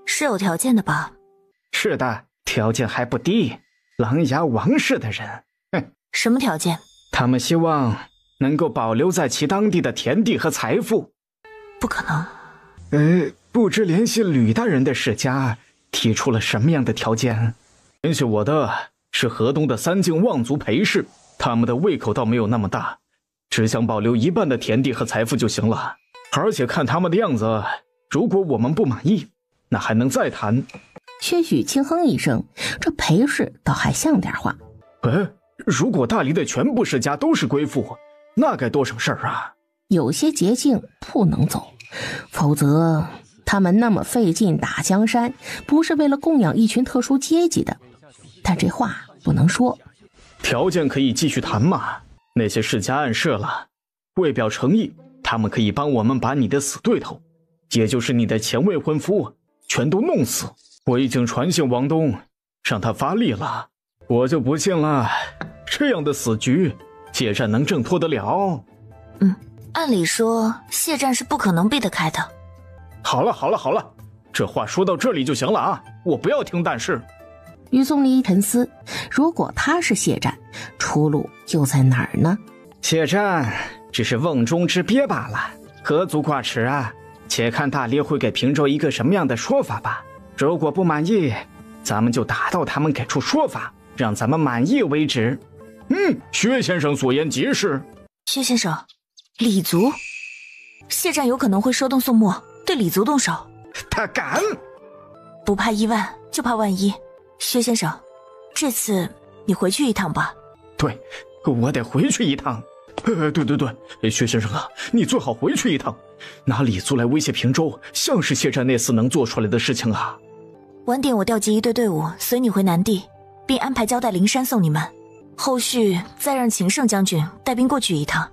是有条件的吧？是的，条件还不低，琅琊王氏的人。什么条件？他们希望能够保留在其当地的田地和财富。不可能。不知联系吕大人的世家提出了什么样的条件？联系我的是河东的3境望族裴氏，他们的胃口倒没有那么大，只想保留一半的田地和财富就行了。而且看他们的样子，如果我们不满意，那还能再谈。薛许轻哼一声，这裴氏倒还像点话。如果大理的全部世家都是归附，那该多省事儿啊！有些捷径不能走，否则他们那么费劲打江山，不是为了供养一群特殊阶级的。但这话不能说。条件可以继续谈嘛，那些世家暗示了，为表诚意，他们可以帮我们把你的死对头，也就是你的前未婚夫，全都弄死。我已经传信王东，让他发力了，我就不信了，这样的死局，谢战能挣脱得了？按理说谢战是不可能避得开的。好了，这话说到这里就行了啊，我不要听但是。于宋离沉思，如果他是谢战，出路又在哪儿呢？谢战只是瓮中之鳖罢了，何足挂齿啊！且看大理会给平州一个什么样的说法吧。如果不满意，咱们就打到他们给出说法，让咱们满意为止。薛先生所言极是。薛先生，李族，谢战有可能会收动宋墨，对李族动手。他敢？不怕意外，就怕万一。薛先生，这次你回去一趟吧。对，我得回去一趟。对，薛先生啊，你最好回去一趟。拿李族来威胁平州，像是谢战那厮能做出来的事情啊。晚点我调集一队队伍随你回南地，并安排交代灵山送你们，后续再让秦胜将军带兵过去一趟。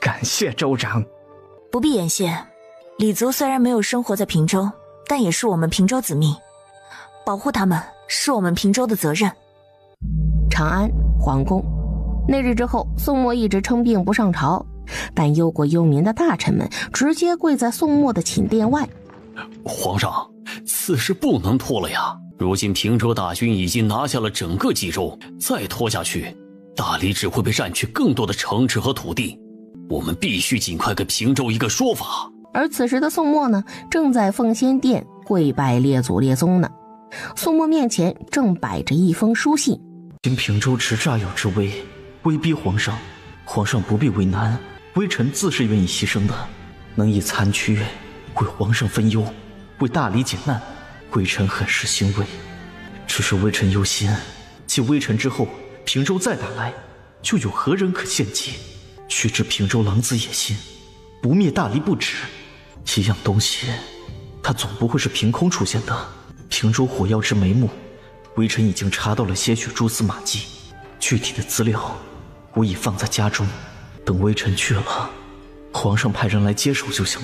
感谢州长。不必言谢，李族虽然没有生活在平州，但也是我们平州子民，保护他们是我们平州的责任。长安皇宫，那日之后，宋墨一直称病不上朝，但忧国忧民的大臣们直接跪在宋墨的寝殿外。皇上，此事不能拖了呀！如今平州大军已经拿下了整个冀州，再拖下去，大理只会被占去更多的城池和土地。我们必须尽快给平州一个说法。而此时的宋墨呢，正在奉先殿跪拜列祖列宗呢。宋墨面前正摆着一封书信。因平州持炸药之威，威逼皇上，皇上不必为难，微臣自是愿意牺牲的，能以残躯为皇上分忧，为大理解难，微臣很是欣慰。只是微臣忧心，继微臣之后，平州再打来，就有何人可献计？须知平州狼子野心，不灭大理不止。一样东西，它总不会是凭空出现的。平州火药之眉目，微臣已经查到了些许蛛丝马迹，具体的资料我已放在家中，等微臣去了，皇上派人来接手就行。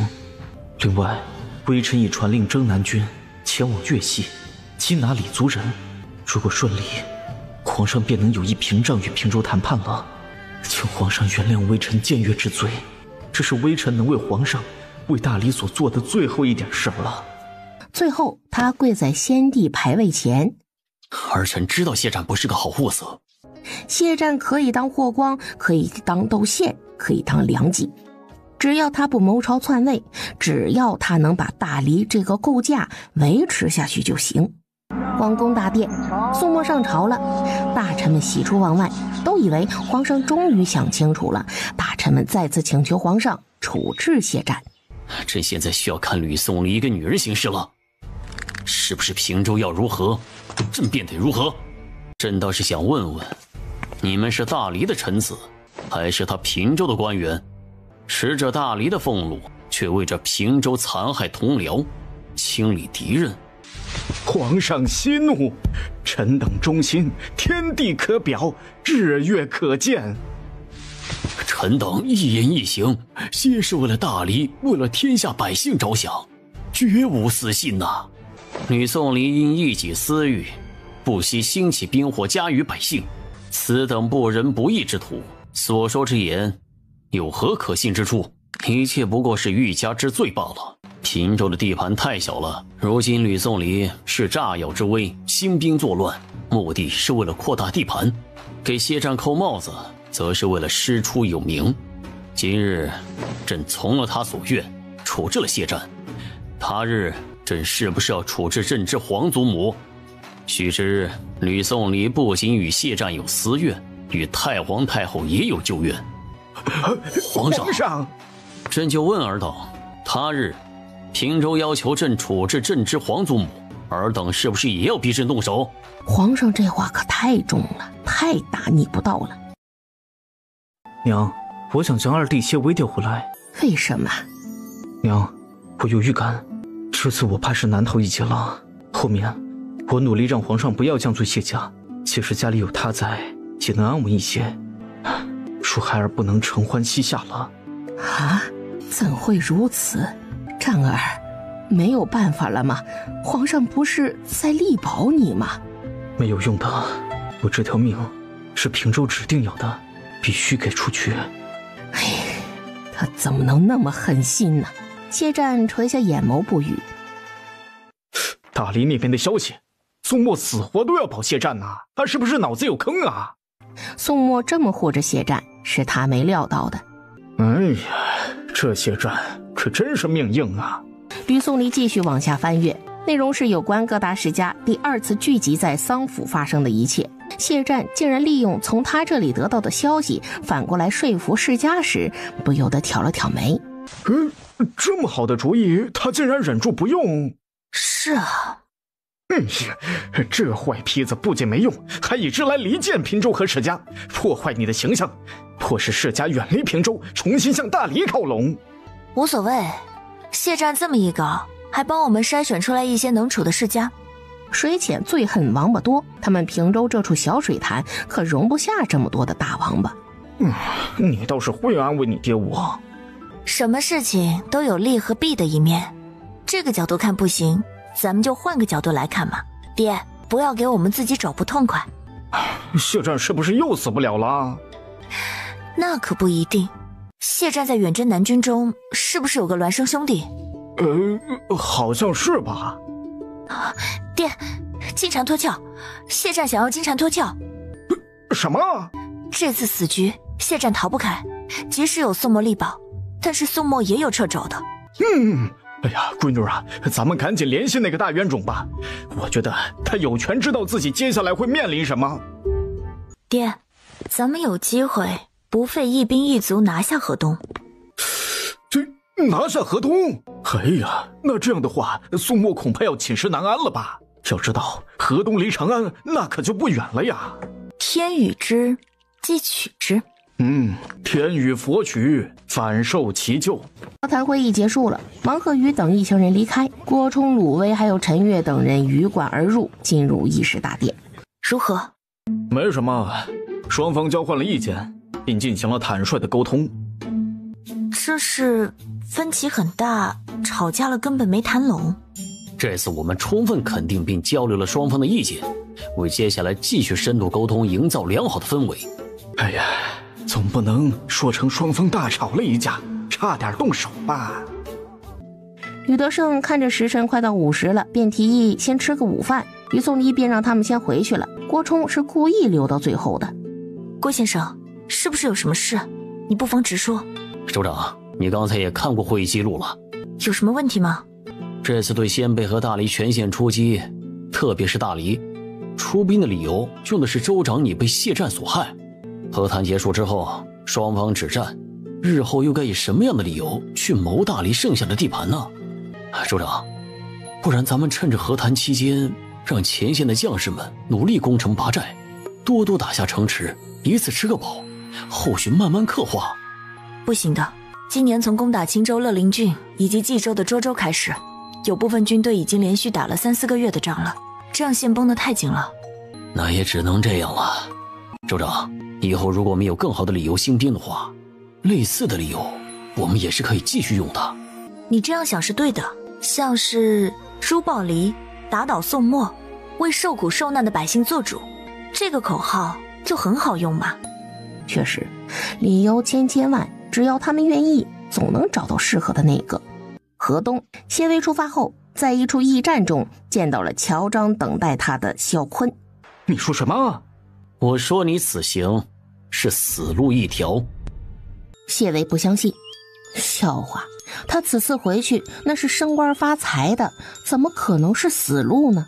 另外，微臣已传令征南军前往粤西缉拿李族人，如果顺利，皇上便能有意屏障与平州谈判了。请皇上原谅微臣僭越之罪，这是微臣能为皇上为大理所做的最后一点事了。最后他跪在先帝牌位前。儿臣知道谢战不是个好货色，谢战可以当霍光，可以当窦宪，可以当梁冀，只要他不谋朝篡位，只要他能把大理这个构架维持下去就行。皇宫大殿，宋墨上朝了，大臣们喜出望外，都以为皇上终于想清楚了。大臣们再次请求皇上处置谢战。朕现在需要看吕宋离一个女人行事了，是不是平州要如何，朕便得如何。朕倒是想问问，你们是大理的臣子，还是他平州的官员？持着大理的俸禄，却为这平州残害同僚，清理敌人。皇上息怒，臣等忠心，天地可表，日月可见。臣等一言一行，皆是为了大黎，为了天下百姓着想，绝无私心呐。吕宋离因一己私欲，不惜兴起兵祸，加于百姓，此等不仁不义之徒，所说之言有何可信之处？一切不过是欲加之罪罢了。平州的地盘太小了，如今吕宋离是诈药之威，兴兵作乱，目的是为了扩大地盘，给谢战扣帽子，则是为了师出有名。今日朕从了他所愿，处置了谢战，他日朕是不是要处置朕之皇祖母？须知吕宋离不仅与谢战有私怨，与太皇太后也有旧怨。皇上，朕就问尔等，他日平州要求朕处置朕之皇祖母，尔等是不是也要逼朕动手？皇上这话可太重了，太大逆不道了。娘，我想将二弟谢微调回来。为什么？娘，我有预感，这次我怕是难逃一劫了。后面我努力让皇上不要降罪谢家，其实家里有他在，也能安稳一些。恕孩儿不能承欢膝下了。啊？怎会如此？战儿，没有办法了吗？皇上不是在力保你吗？没有用的，我这条命是平州指定要的，必须给出去。哎，他怎么能那么狠心呢？谢战垂下眼眸不语。大黎那边的消息，宋墨死活都要保谢战呐，他是不是脑子有坑啊？宋墨这么护着谢战，是他没料到的。哎呀，这谢战可真是命硬啊！吕宋离继续往下翻阅，内容是有关各大世家第二次聚集在桑府发生的一切。谢战竟然利用从他这里得到的消息，反过来说服世家时，不由得挑了挑眉。这么好的主意，他竟然忍住不用。是啊。这坏坯子不仅没用，还以之来离间平州和世家，破坏你的形象，迫使世家远离平州，重新向大黎靠拢。无所谓，谢战这么一搞，还帮我们筛选出来一些能处的世家。水浅最恨王八多，他们平州这处小水潭可容不下这么多的大王八。你倒是会安慰你爹我。什么事情都有利和弊的一面，这个角度看不行，咱们就换个角度来看嘛。爹，不要给我们自己找不痛快。谢战是不是又死不了了？那可不一定。谢战在远征南军中是不是有个孪生兄弟？好像是吧。爹，金蝉脱壳，谢战想要金蝉脱壳。什么？这次死局谢战逃不开，即使有宋墨力保，但是宋墨也有掣肘的。哎呀，闺女啊，咱们赶紧联系那个大冤种吧，我觉得他有权知道自己接下来会面临什么。爹，咱们有机会不费一兵一卒拿下河东。这拿下河东？哎呀，那这样的话，宋墨恐怕要寝食难安了吧？要知道河东离长安那可就不远了呀。天与之，即取之。天与佛取，反受其咎。交谈会议结束了，王鹤宇等一行人离开，郭冲、鲁威还有陈月等人鱼贯而入，进入议事大殿。如何？没什么，双方交换了意见，并进行了坦率的沟通。这是分歧很大，吵架了根本没谈拢。这次我们充分肯定并交流了双方的意见，为接下来继续深度沟通营造良好的氛围。哎呀，总不能说成双方大吵了一架，差点动手吧。吕德胜看着时辰快到午时了，便提议先吃个午饭，于宋离便让他们先回去了。郭冲是故意留到最后的。郭先生，是不是有什么事？你不妨直说。首长，你刚才也看过会议记录了，有什么问题吗？这次对鲜卑和大黎全线出击，特别是大黎，出兵的理由用的是州长你被谢战所害。和谈结束之后，双方止战，日后又该以什么样的理由去谋大黎剩下的地盘呢？州长，不然咱们趁着和谈期间，让前线的将士们努力攻城拔寨，多多打下城池，以此吃个饱，后续慢慢刻画。不行的，今年从攻打青州乐陵郡以及冀州的涿州开始，有部分军队已经连续打了3-4个月的仗了，这样线绷得太紧了。那也只能这样了。州长，以后如果没有更好的理由兴兵的话，类似的理由我们也是可以继续用的。你这样想是对的，像是诛暴离、打倒宋末、为受苦受难的百姓做主，这个口号就很好用嘛。确实，理由千万，只要他们愿意，总能找到适合的那个。河东，谢威出发后，在一处驿站中见到了乔章等待他的萧坤。你说什么？我说你此行是死路一条。谢威不相信，笑话，他此次回去那是升官发财的，怎么可能是死路呢？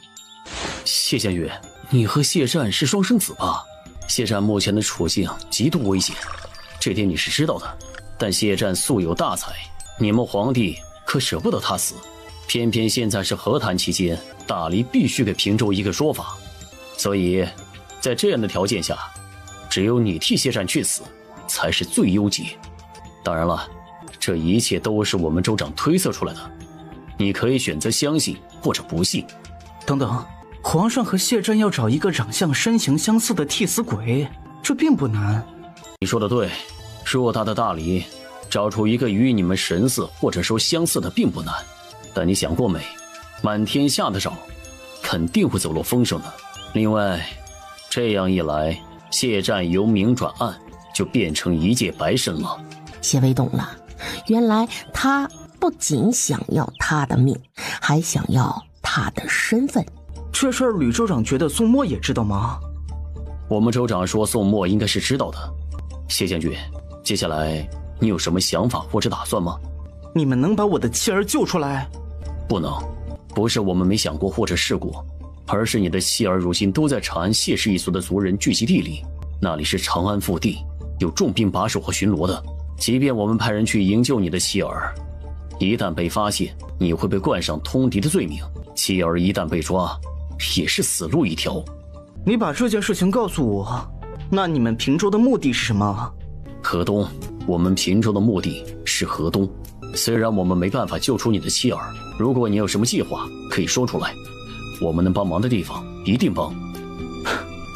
谢将军，你和谢战是双生子吧？谢战目前的处境极度危险，这点你是知道的。但谢战素有大才，你们皇帝可舍不得他死，偏偏现在是和谈期间，大黎必须给平州一个说法。所以在这样的条件下，只有你替谢战去死才是最优解。当然了，这一切都是我们州长推测出来的，你可以选择相信或者不信。等等，皇上和谢战要找一个长相身形相似的替死鬼，这并不难。你说的对，偌大的大黎找出一个与你们神似或者说相似的并不难，但你想过没，满天下的找，肯定会走漏风声的。另外，这样一来，谢战由明转暗，就变成一介白身了。谢威懂了，原来他不仅想要他的命，还想要他的身份。这事儿吕州长觉得宋墨也知道吗？我们州长说宋墨应该是知道的。谢将军，接下来你有什么想法或者打算吗？你们能把我的妻儿救出来？不能，不是我们没想过或者试过，而是你的妻儿如今都在长安谢氏一族的族人聚集地里，那里是长安腹地，有重兵把守和巡逻的。即便我们派人去营救你的妻儿，一旦被发现，你会被冠上通敌的罪名，妻儿一旦被抓，也是死路一条。你把这件事情告诉我，那你们平州的目的是什么？河东，我们平州的目的是河东。虽然我们没办法救出你的妻儿，如果你有什么计划，可以说出来，我们能帮忙的地方一定帮。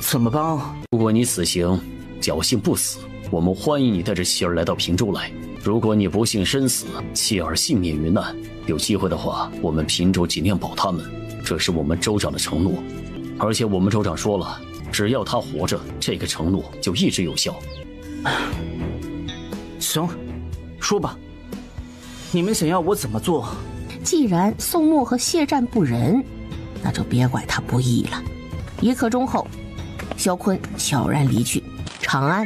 怎么帮？如果你此行侥幸不死，我们欢迎你带着妻儿来到平州来。如果你不幸身死，妻儿幸免于难，有机会的话，我们平州尽量保他们，这是我们州长的承诺。而且我们州长说了，只要他活着，这个承诺就一直有效。行，说吧，你们想要我怎么做？既然宋墨和谢战不仁，那就别怪他不义了。1刻钟后，萧坤悄然离去。长安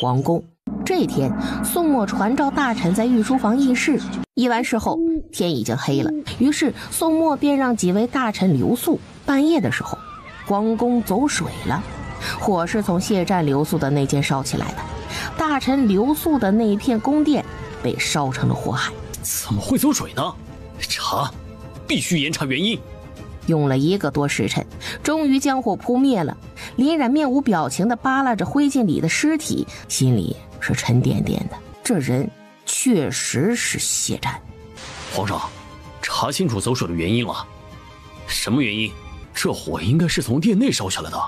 皇宫，这天，宋墨传召大臣在御书房议事。议完事后，天已经黑了，于是宋墨便让几位大臣留宿。半夜的时候，皇宫走水了，火是从谢战留宿的那间烧起来的，大臣留宿的那一片宫殿被烧成了火海。怎么会走水呢？查，必须严查原因。用了1个多时辰，终于将火扑灭了。林冉面无表情地扒拉着灰烬里的尸体，心里是沉甸甸的。这人确实是谢战。皇上，查清楚走水的原因了。什么原因？这火应该是从殿内烧下来的，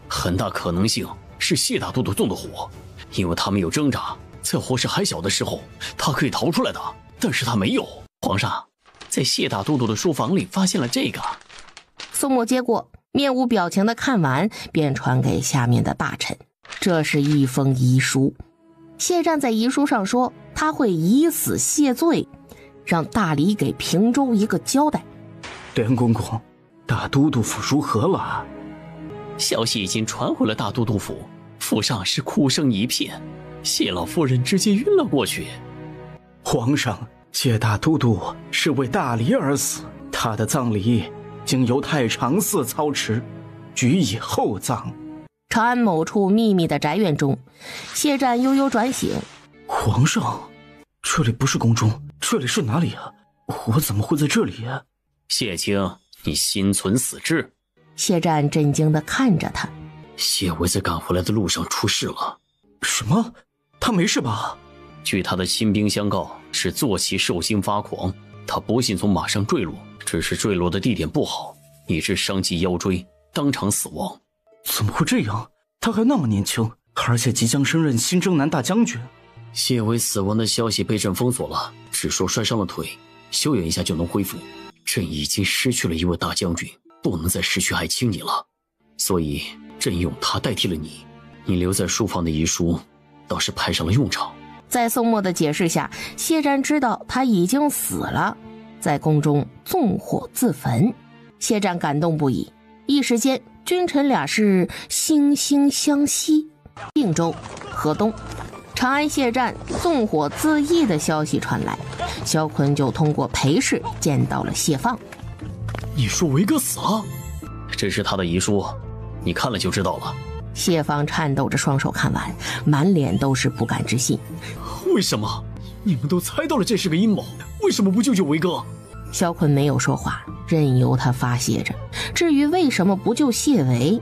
很大可能性是谢大都督纵的火，因为他没有挣扎，在火势还小的时候，他可以逃出来的，但是他没有。皇上，在谢大都督的书房里发现了这个。宋墨接过，面无表情地看完，便传给下面的大臣。这是一封遗书。谢战在遗书上说，他会以死谢罪，让大理给平州一个交代。连公公，大都督府如何了？消息已经传回了大都督府，府上是哭声一片，谢老夫人直接晕了过去。皇上，谢大都督是为大理而死，他的葬礼经由太常寺操持，举以厚葬。长安某处秘密的宅院中，谢战悠悠转醒。皇上，这里不是宫中，这里是哪里啊？我怎么会在这里啊？谢卿，你心存死志。谢战震惊地看着他。谢维在赶回来的路上出事了。什么？他没事吧？据他的亲兵相告，是坐骑兽心发狂，他不幸从马上坠落，只是坠落的地点不好，以致伤及腰椎，当场死亡。怎么会这样？他还那么年轻，而且即将升任新征南大将军。谢维死亡的消息被朕封锁了，只说摔伤了腿，休养一下就能恢复。朕已经失去了一位大将军，不能再失去爱卿你了，所以朕用他代替了你。你留在书房的遗书倒是派上了用场。在宋墨的解释下，谢战知道他已经死了，在宫中纵火自焚。谢战感动不已，一时间君臣俩是惺惺相惜。并州、河东、长安谢战纵火自缢的消息传来，萧坤就通过裴氏见到了谢放。你说维哥死了？这是他的遗书，你看了就知道了。谢放颤抖着双手看完，满脸都是不敢置信。为什么？你们都猜到了这是个阴谋，为什么不救救维哥？萧坤没有说话，任由他发泄着。至于为什么不救谢维，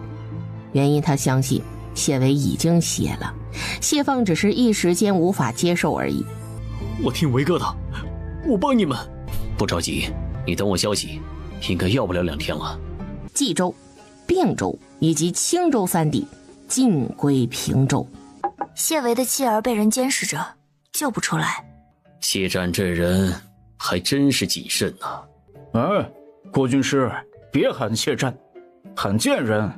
原因他相信谢维已经谢了，谢放只是一时间无法接受而已。我听维哥的，我帮你们。不着急，你等我消息，应该要不了2天了。冀州、并州以及青州3地尽归平州。谢维的妻儿被人监视着，救不出来。谢战这人还真是谨慎呢。哎，郭军师，别喊谢战，喊贱人，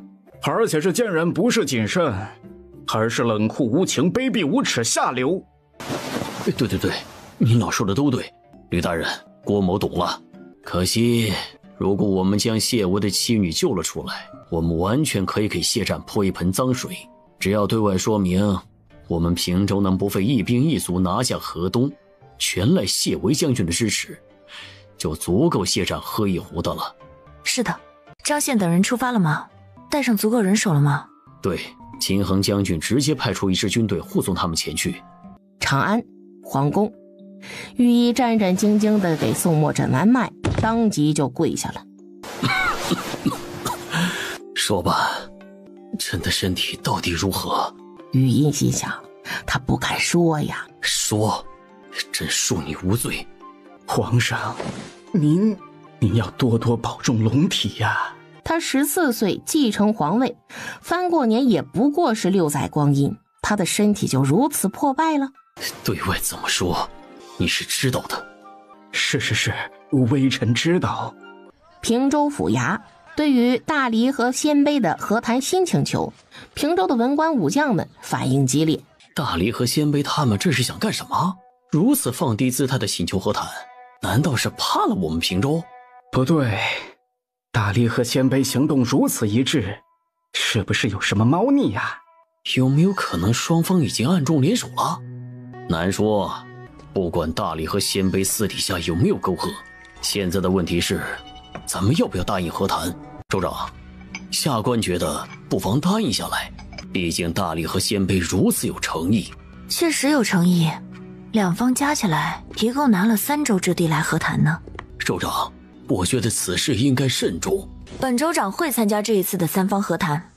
而且这贱人不是谨慎，而是冷酷无情、卑鄙无耻、下流。对，您老说的都对，吕大人，郭某懂了。可惜，如果我们将谢维的妻女救了出来，我们完全可以给谢战泼一盆脏水。只要对外说明，我们平州能不费一兵一卒拿下河东，全赖谢维将军的支持，就足够谢战喝一壶的了。是的，张宪等人出发了吗？带上足够人手了吗？对，秦衡将军直接派出一支军队护送他们前去。长安皇宫，御医战战兢兢地给宋墨诊完脉，当即就跪下了。说吧，朕的身体到底如何？御医心想，他不敢说呀。说，朕恕你无罪。皇上，您要多多保重龙体呀。他14岁继承皇位，翻过年也不过是6载光阴，他的身体就如此破败了。对外怎么说，你是知道的。是，微臣知道。平州府衙对于大黎和鲜卑的和谈新请求，平州的文官武将们反应激烈。大黎和鲜卑他们这是想干什么？如此放低姿态的请求和谈，难道是怕了我们平州？不对，大黎和鲜卑行动如此一致，是不是有什么猫腻啊？有没有可能双方已经暗中联手了？难说，不管大黎和鲜卑私底下有没有沟壑，现在的问题是咱们要不要答应和谈？州长，下官觉得不妨答应下来，毕竟大黎和鲜卑如此有诚意。确实有诚意，两方加起来一共拿了3州之地来和谈呢。州长，我觉得此事应该慎重。本州长会参加这一次的3方和谈。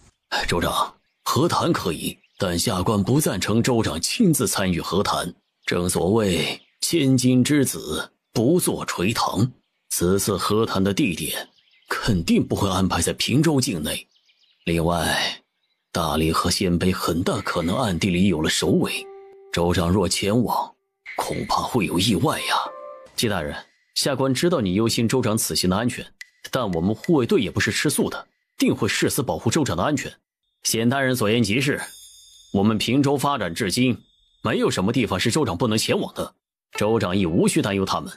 州长，和谈可以，但下官不赞成州长亲自参与和谈。正所谓千金之子不做垂堂，此次和谈的地点肯定不会安排在平州境内。另外，大黎和鲜卑很大可能暗地里有了首尾，州长若前往，恐怕会有意外呀。季大人，下官知道你忧心州长此行的安全，但我们护卫队也不是吃素的，定会誓死保护州长的安全。显大人所言极是，我们平州发展至今，没有什么地方是州长不能前往的，州长亦无需担忧他们。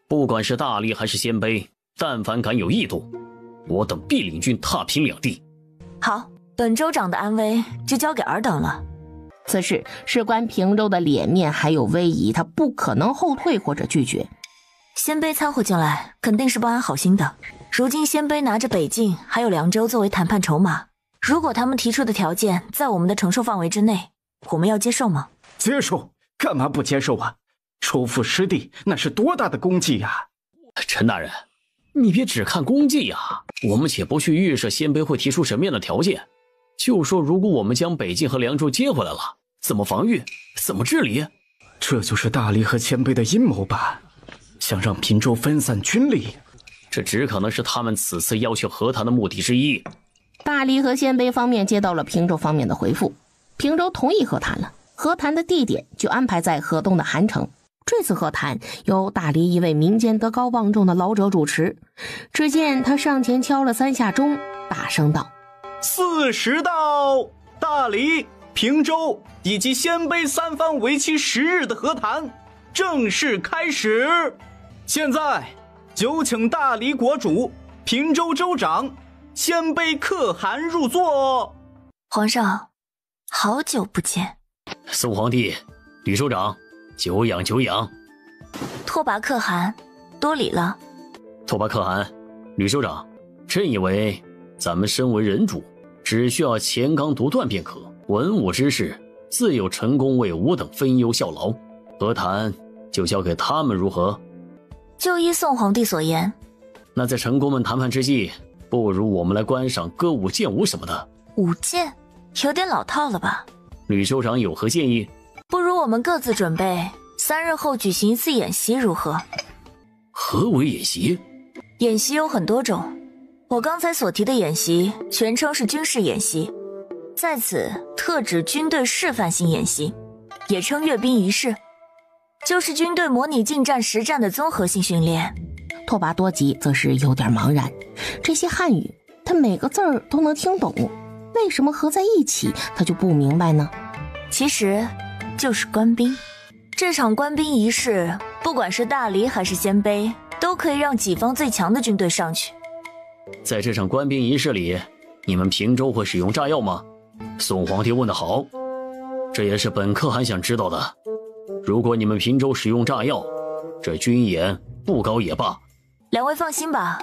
不管是大黎还是鲜卑，但凡敢有异动，我等必领军踏平两地。好，本州长的安危就交给尔等了。此事事关平州的脸面还有威仪，他不可能后退或者拒绝。鲜卑掺和进来肯定是不安好心的，如今鲜卑拿着北境还有凉州作为谈判筹码，如果他们提出的条件在我们的承受范围之内，我们要接受吗？接受？干嘛不接受啊？收复失地那是多大的功绩呀！陈大人，你别只看功绩呀，我们且不去预设鲜卑会提出什么样的条件，就说如果我们将北境和凉州接回来了，怎么防御，怎么治理？这就是大黎和鲜卑的阴谋吧？想让平州分散军力，这只可能是他们此次要求和谈的目的之一。大黎和鲜卑方面接到了平州方面的回复，平州同意和谈了，和谈的地点就安排在河东的韩城。这次和谈由大黎一位民间德高望重的老者主持。只见他上前敲了3下钟，大声道：“40到，大黎、平州以及鲜卑3方为期10日的和谈正式开始。现在有请大黎国主、平州州长、鲜卑可汗入座。”皇上，好久不见。宋皇帝，吕州长，久仰久仰。拓跋可汗，多礼了。拓跋可汗，吕州长，朕以为咱们身为人主，只需要乾纲独断便可，文武之事自有陈宫为吾等分忧效劳，和谈就交给他们如何？就依宋皇帝所言。那在陈宫们谈判之际，不如我们来观赏歌舞剑舞什么的。舞剑有点老套了吧？吕州长有何建议？不如我们各自准备3日后举行一次演习如何？何为演习？演习有很多种，我刚才所提的演习全称是军事演习，在此特指军队示范性演习，也称阅兵仪式，就是军队模拟近战实战的综合性训练。拓跋多吉则是有点茫然，这些汉语他每个字儿都能听懂，为什么合在一起他就不明白呢？其实就是官兵。这场官兵仪式，不管是大黎还是鲜卑，都可以让己方最强的军队上去。在这场官兵仪式里，你们平州会使用炸药吗？宋皇帝问得好，这也是本可汗想知道的。如果你们平州使用炸药，这军演不高也罢。两位放心吧，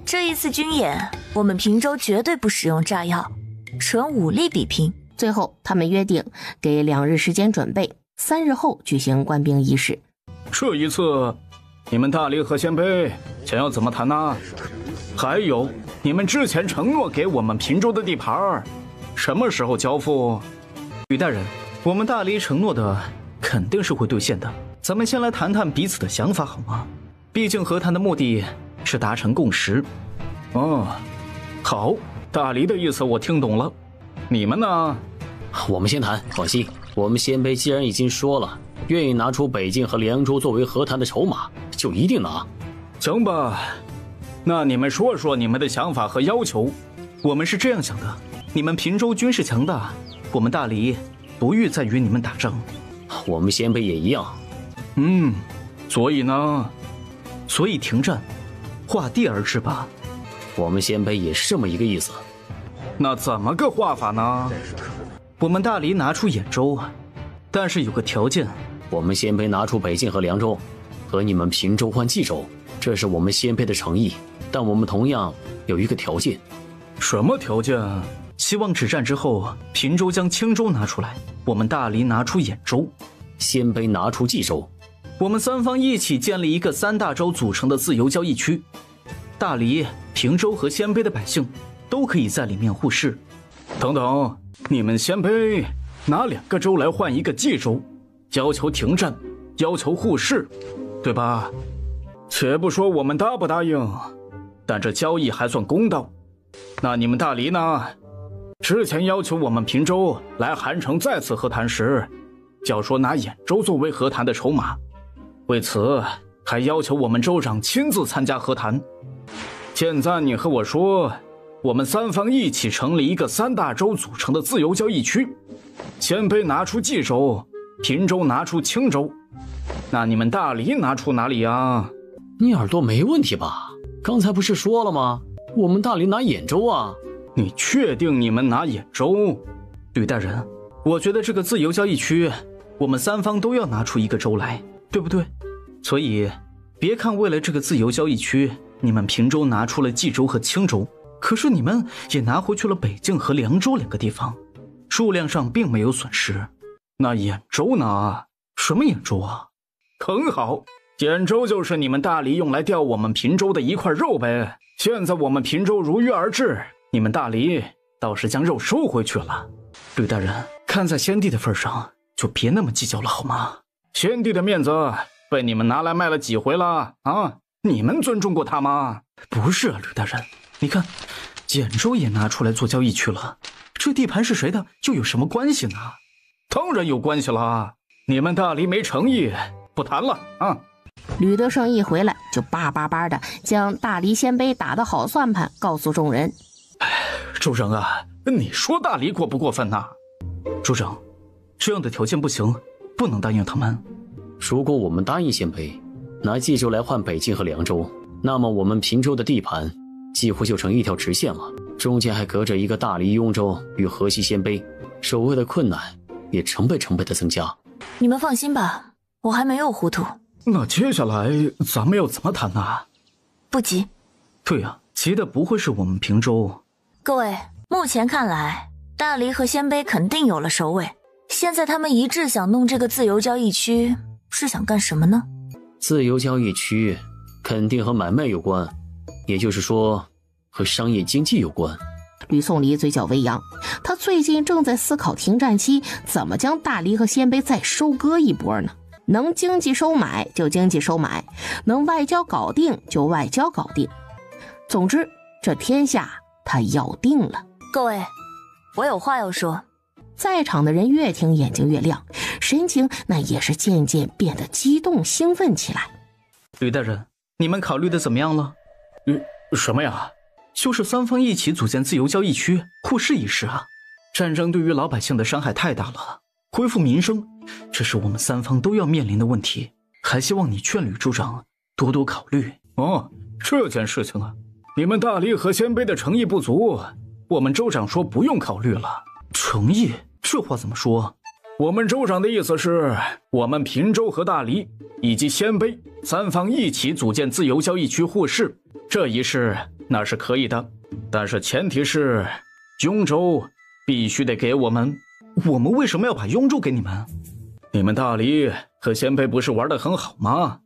这一次军演，我们平州绝对不使用炸药，纯武力比拼。最后他们约定给2日时间准备，3日后举行官兵仪式。这一次你们大黎和鲜卑想要怎么谈呢？还有你们之前承诺给我们平州的地盘，什么时候交付？吕大人，我们大黎承诺的肯定是会兑现的，咱们先来谈谈彼此的想法好吗？毕竟和谈的目的是达成共识。好，大黎的意思我听懂了，你们呢？我们先谈，放心，我们鲜卑既然已经说了愿意拿出北境和凉州作为和谈的筹码，就一定拿。行吧，那你们说说你们的想法和要求。我们是这样想的，你们平州军事强大，我们大黎不欲再与你们打仗。我们鲜卑也一样。所以呢？所以停战，划地而治吧。我们鲜卑也是这么一个意思。那怎么个划法呢？我们大黎拿出兖州，但是有个条件，我们鲜卑拿出北境和凉州，和你们平州换冀州，这是我们鲜卑的诚意。但我们同样有一个条件。什么条件？希望止战之后，平州将青州拿出来，我们大黎拿出兖州，鲜卑拿出冀州，我们3方一起建立一个3大州组成的自由交易区，大黎、平州和鲜卑的百姓都可以在里面互市。等等，你们鲜卑拿2个州来换1个冀州，要求停战，要求互市，对吧？且不说我们答不答应，但这交易还算公道。那你们大黎呢？之前要求我们平州来韩城再次和谈时，要说拿兖州作为和谈的筹码，为此还要求我们州长亲自参加和谈。现在你和我说，我们3方一起成立一个3大州组成的自由交易区，鲜卑拿出冀州，平州拿出青州，那你们大黎拿出哪里啊？你耳朵没问题吧？刚才不是说了吗？我们大黎拿兖州啊。你确定你们拿兖州？吕大人，我觉得这个自由交易区，我们3方都要拿出1个州来，对不对？所以别看为了这个自由交易区，你们平州拿出了冀州和青州，可是你们也拿回去了北境和凉州2个地方，数量上并没有损失。那兖州呢？什么兖州啊？很好，兖州就是你们大黎用来吊我们平州的一块肉呗。现在我们平州如约而至，你们大黎倒是将肉收回去了。吕大人，看在先帝的份上，就别那么计较了好吗？先帝的面子被你们拿来卖了几回了啊？你们尊重过他吗？不是啊，吕大人，你看，兖州也拿出来做交易区了，这地盘是谁的，又有什么关系呢？当然有关系了，你们大黎没诚意，不谈了啊！吕德胜一回来就叭叭叭的将大黎鲜卑打的好算盘告诉众人。周长啊，你说大黎过不过分呐？周长，这样的条件不行，不能答应他们。如果我们答应鲜卑，拿冀州来换北境和凉州，那么我们平州的地盘几乎就成一条直线了，中间还隔着一个大黎雍州与河西鲜卑，守卫的困难也成倍的增加。你们放心吧，我还没有糊涂。那接下来咱们要怎么谈呢？不急。对呀，急的不会是我们平州。各位，目前看来，大黎和鲜卑肯定有了首尾。现在他们一致想弄这个自由交易区，是想干什么呢？自由交易区肯定和买卖有关，也就是说，和商业经济有关。吕宋离嘴角微扬，他最近正在思考停战期怎么将大黎和鲜卑再收割一波呢？能经济收买就经济收买，能外交搞定就外交搞定。总之，这天下他要定了。各位，我有话要说。在场的人越听眼睛越亮，神情那也是渐渐变得激动兴奋起来。吕大人，你们考虑的怎么样了？什么呀？就是三方一起组建自由交易区，互市一试啊。战争对于老百姓的伤害太大了，恢复民生，这是我们三方都要面临的问题，还希望你劝吕州长多多考虑。哦，这件事情啊，你们大黎和鲜卑的诚意不足，我们州长说不用考虑了。诚意？这话怎么说？我们州长的意思是，我们平州和大黎以及鲜卑三方一起组建自由交易区互市，这一事那是可以的，但是前提是雍州必须得给我们。我们为什么要把雍州给你们？你们大黎和鲜卑不是玩得很好吗？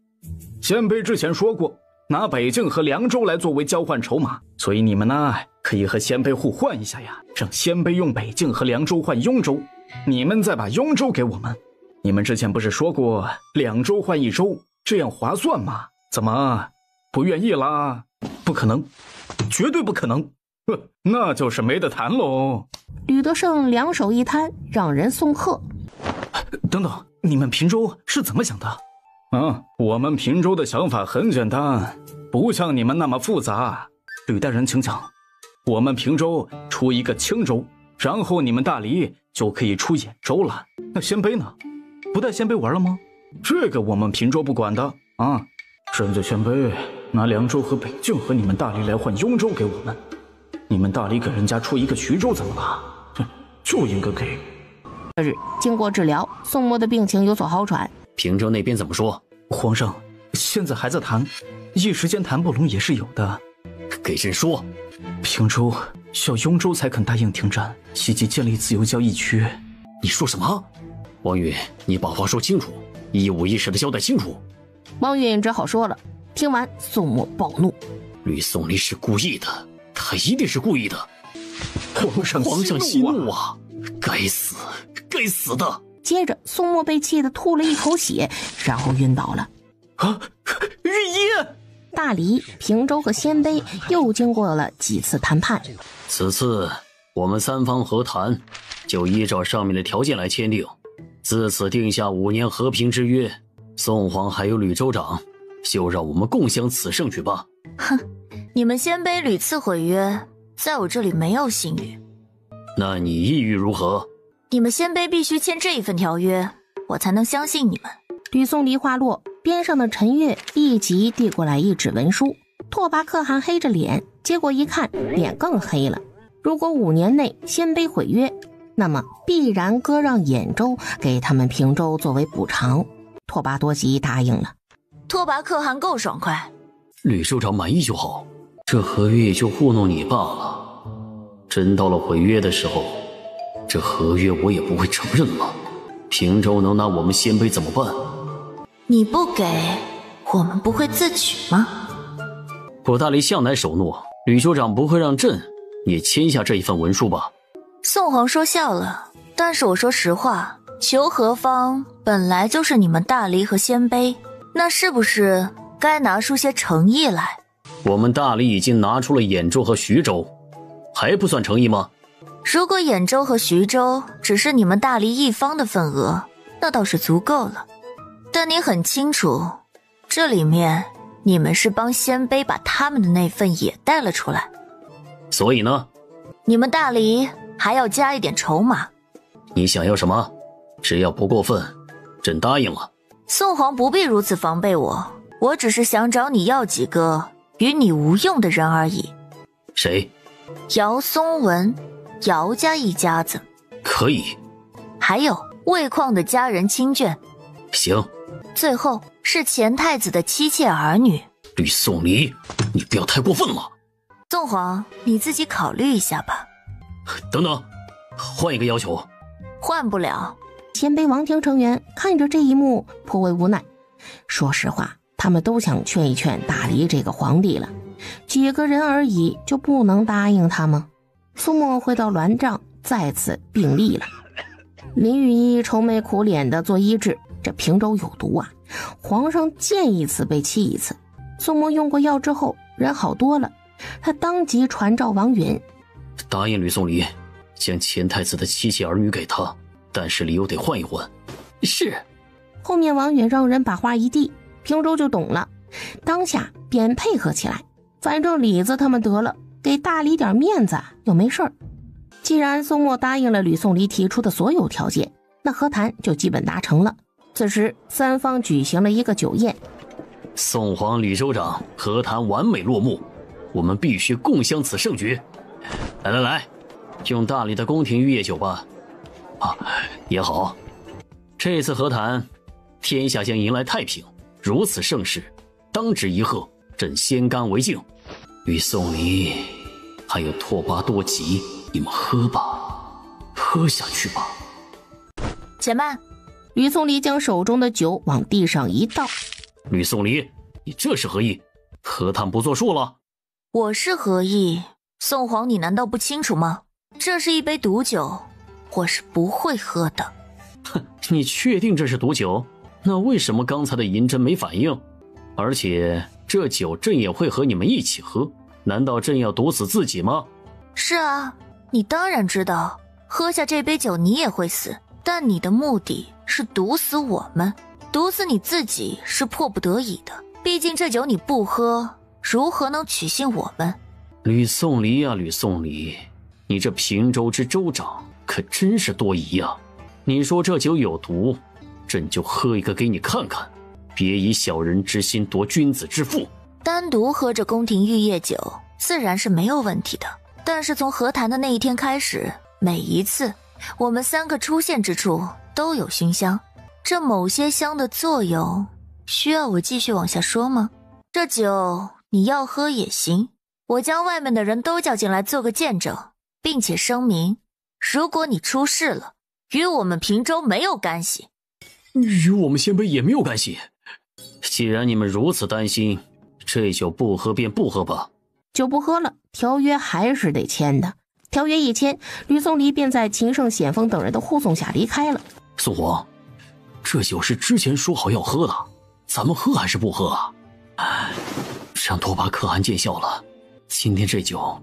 鲜卑之前说过拿北境和凉州来作为交换筹码，所以你们呢可以和鲜卑互换一下呀，让鲜卑用北境和凉州换雍州，你们再把雍州给我们。你们之前不是说过2州换1州，这样划算吗？怎么不愿意啦？不可能，绝对不可能。那就是没得谈喽。吕德胜两手一摊，让人送贺。等等，你们平州是怎么想的？我们平州的想法很简单，不像你们那么复杂。吕大人请讲。我们平州出一个青州，然后你们大黎就可以出兖州了。那鲜卑呢？不带鲜卑玩了吗？这个我们平州不管的啊。现在鲜卑拿凉州和北境和你们大黎来换雍州给我们，你们大黎给人家出一个徐州怎么了？就应该给。这日经过治疗，宋墨的病情有所好转。平州那边怎么说？皇上，现在还在谈，一时间谈不拢也是有的。给朕说。平州小雍州才肯答应停战，袭击建立自由交易区。你说什么？王允，你把话说清楚，一五一十的交代清楚。王允只好说了。听完，宋墨暴怒：吕宋离是故意的，他一定是故意的。皇上息怒啊！该死，该死的！接着，宋墨被气得吐了一口血，然后晕倒了。御医！大黎、平州和鲜卑又经过了几次谈判，此次我们三方和谈，就依照上面的条件来签订，自此定下5年和平之约。宋皇还有吕州长，就让我们共享此盛举吧。哼，你们鲜卑屡次毁约，在我这里没有信誉。那你意欲如何？你们鲜卑必须签这一份条约，我才能相信你们。吕宋离话落，边上的陈月立即递过来一纸文书。拓跋可汗黑着脸，接过一看，脸更黑了。如果5年内鲜卑毁约，那么必然割让兖州给他们平州作为补偿。拓跋多吉答应了。拓跋可汗够爽快，吕州长满意就好，这合约也就糊弄你罢了。真到了毁约的时候，这合约我也不会承认了。平州能拿我们鲜卑怎么办？你不给，我们不会自取吗？我大黎向来守诺，吕州长不会让朕也签下这一份文书吧？宋皇说笑了，但是我说实话，求和方本来就是你们大黎和鲜卑，那是不是该拿出些诚意来？我们大黎已经拿出了兖州和徐州，还不算诚意吗？如果兖州和徐州只是你们大黎一方的份额，那倒是足够了。但你很清楚，这里面你们是帮鲜卑把他们的那份也带了出来。所以呢？你们大黎还要加一点筹码。你想要什么？只要不过分，朕答应了。宋皇不必如此防备我，我只是想找你要几个与你无用的人而已。谁？姚松文，姚家一家子。可以。还有魏旷的家人亲眷。行。最后是前太子的妻妾儿女。吕宋离，你不要太过分了。宋皇，你自己考虑一下吧。等等，换一个要求。换不了。鲜卑王庭成员看着这一幕颇为无奈。说实话，他们都想劝一劝大黎这个皇帝了，几个人而已就不能答应他吗？苏沫回到銮帐，再次病历了。林允义愁眉苦脸的做医治，这平州有毒啊，皇上见一次被气一次。苏沫用过药之后人好多了，他当即传召王允，答应吕宋离将前太子的妻妾儿女给他，但是理由得换一换。是。后面王允让人把话一递，平州就懂了，当下便配合起来。反正李子他们得了，给大黎点面子又没事儿。既然宋沫答应了吕宋离提出的所有条件，那和谈就基本达成了。此时三方举行了一个酒宴，宋皇吕州长和谈完美落幕，我们必须共襄此盛举。来来来，用大理的宫廷御宴酒吧。啊，也好。这次和谈，天下将迎来太平，如此盛世，当之一贺，朕先干为敬。与宋离，还有拓跋多吉，你们喝吧，喝下去吧。且慢。吕宋离将手中的酒往地上一倒。吕宋离，你这是何意？和谈不作数了？我是何意？宋皇，你难道不清楚吗？这是一杯毒酒，我是不会喝的。哼，你确定这是毒酒？那为什么刚才的银针没反应？而且这酒朕也会和你们一起喝，难道朕要毒死自己吗？是啊，你当然知道，喝下这杯酒你也会死，但你的目的是毒死我们，毒死你自己是迫不得已的。毕竟这酒你不喝，如何能取信我们？吕宋离啊，吕宋离，你这平州之州长可真是多疑呀！你说这酒有毒，朕就喝一个给你看看，别以小人之心夺君子之腹。单独喝着宫廷御宴酒自然是没有问题的，但是从和谈的那一天开始，每一次我们三个出现之处都有熏香，这某些香的作用需要我继续往下说吗？这酒你要喝也行，我将外面的人都叫进来做个见证，并且声明，如果你出事了，与我们平州没有干系。与我们鲜卑也没有干系。既然你们如此担心，这酒不喝便不喝吧。酒不喝了，条约还是得签的。条约一签，吕宋离便在秦胜、显风等人的护送下离开了。宋皇，这酒是之前说好要喝的，咱们喝还是不喝啊？让拓跋可汗见笑了，今天这酒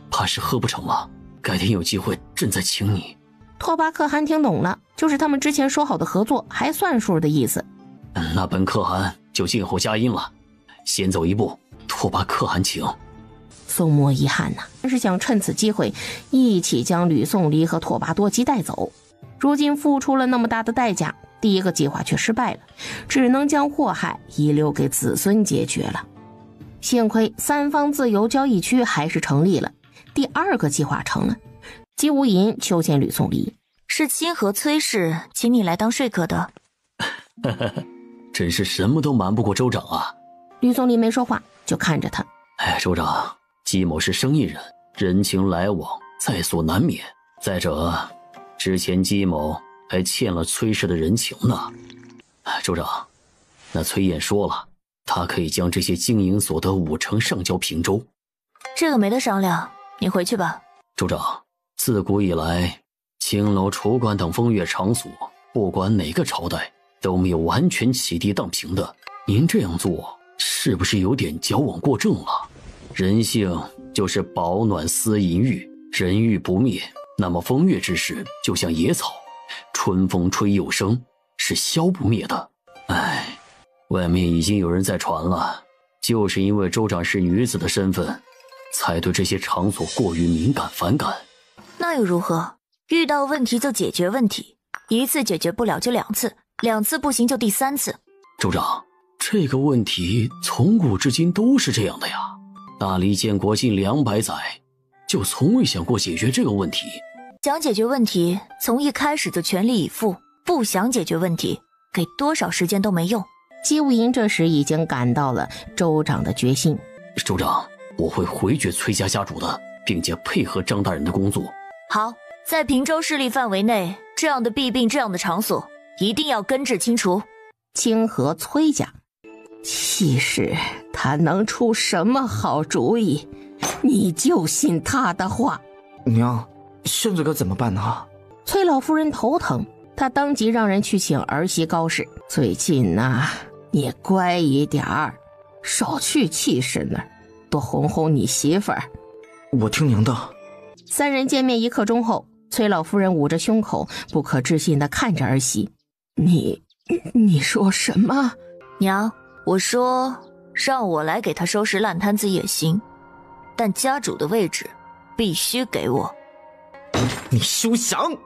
怕是喝不成了，改天有机会朕再请你。拓跋可汗听懂了，就是他们之前说好的合作还算数的意思。那本可汗就静候佳音了，先走一步，拓跋可汗请。宋沫遗憾呐，但是想趁此机会一起将吕宋离和拓跋多吉带走。如今付出了那么大的代价，第一个计划却失败了，只能将祸害遗留给子孙解决了。幸亏三方自由交易区还是成立了，第二个计划成了。姬无隐求见吕宋离，是清河崔氏请你来当说客的。真是什么都瞒不过州长啊。吕宋离没说话，就看着他。州长，姬某是生意人，人情来往在所难免。再者，之前姬某还欠了崔氏的人情呢。州长，那崔燕说了，他可以将这些经营所得5成上交平州。这个没得商量，你回去吧。州长，自古以来，青楼、楚馆等风月场所，不管哪个朝代，都没有完全起地荡平的。您这样做是不是有点矫枉过正了？人性就是饱暖思淫欲，人欲不灭，那么风月之事就像野草，春风吹又生，是消不灭的。唉，外面已经有人在传了，就是因为州长是女子的身份，才对这些场所过于敏感反感。那又如何？遇到问题就解决问题，一次解决不了就2次，2次不行就第3次。州长，这个问题从古至今都是这样的呀。大黎建国近200载，就从未想过解决这个问题。想解决问题，从一开始就全力以赴；不想解决问题，给多少时间都没用。姬无营这时已经感到了州长的决心。州长，我会回绝崔家家主的，并且配合张大人的工作。好，在平州势力范围内，这样的弊病，这样的场所，一定要根治清除。清河崔家，其实他能出什么好主意，你就信他的话。娘，现在该怎么办呢？崔老夫人头疼，她当即让人去请儿媳高氏。最近呐，你乖一点儿，少去气势那儿，多哄哄你媳妇儿。我听娘的。3人见面1刻钟后，崔老夫人捂着胸口，不可置信地看着儿媳。你说什么？娘，我说让我来给他收拾烂摊子也行，但家主的位置必须给我。你休想！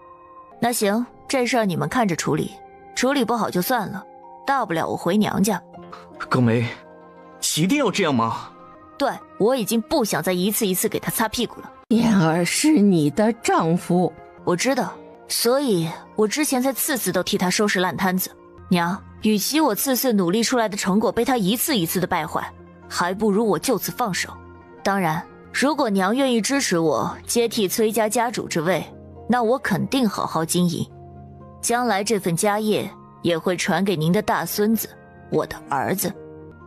那行，这事儿你们看着处理，处理不好就算了，大不了我回娘家。高梅，一定要这样吗？对，我已经不想再一次一次给他擦屁股了。莲儿是你的丈夫，我知道，所以我之前才次次都替他收拾烂摊子。娘，与其我次次努力出来的成果被他一次一次的败坏，还不如我就此放手。当然，如果娘愿意支持我接替崔家家主之位，那我肯定好好经营，将来这份家业也会传给您的大孙子，我的儿子。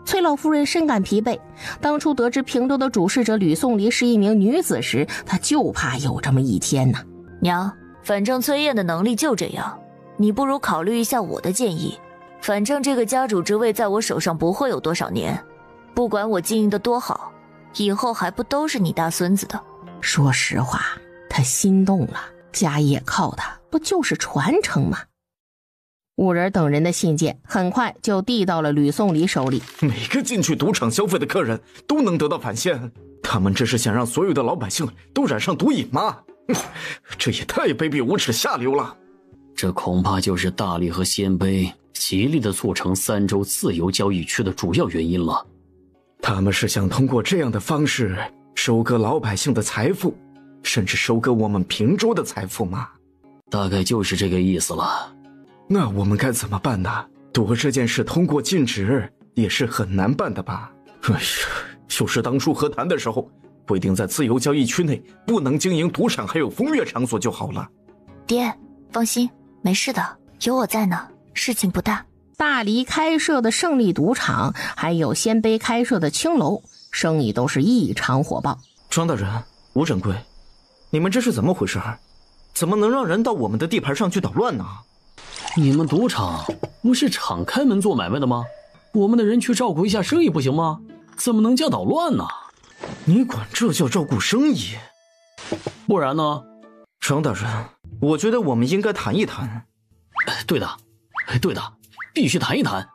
崔老夫人深感疲惫，当初得知平州的主事者吕颂离是一名女子时，她就怕有这么一天呢。娘，反正崔燕的能力就这样，你不如考虑一下我的建议。反正这个家主之位在我手上不会有多少年，不管我经营得多好，以后还不都是你大孙子的。说实话，他心动了，家业靠的不就是传承吗？五人等人的信件很快就递到了吕颂离手里。每个进去赌场消费的客人都能得到返现，他们这是想让所有的老百姓都染上毒瘾吗？这也太卑鄙无耻下流了。这恐怕就是大力和鲜卑极力的促成3州自由交易区的主要原因了。他们是想通过这样的方式收割老百姓的财富，甚至收割我们平州的财富吗？大概就是这个意思了。那我们该怎么办呢？赌这件事通过禁止也是很难办的吧？哎呀，就是当初和谈的时候规定在自由交易区内不能经营赌场还有风月场所就好了。爹，放心，没事的，有我在呢，事情不大。大黎开设的胜利赌场，还有鲜卑开设的青楼，生意都是异常火爆。庄大人，吴掌柜，你们这是怎么回事？怎么能让人到我们的地盘上去捣乱呢？你们赌场不是敞开门做买卖的吗？我们的人去照顾一下生意不行吗？怎么能叫捣乱呢？你管这叫照顾生意？不然呢？庄大人，我觉得我们应该谈一谈。对的，必须谈一谈。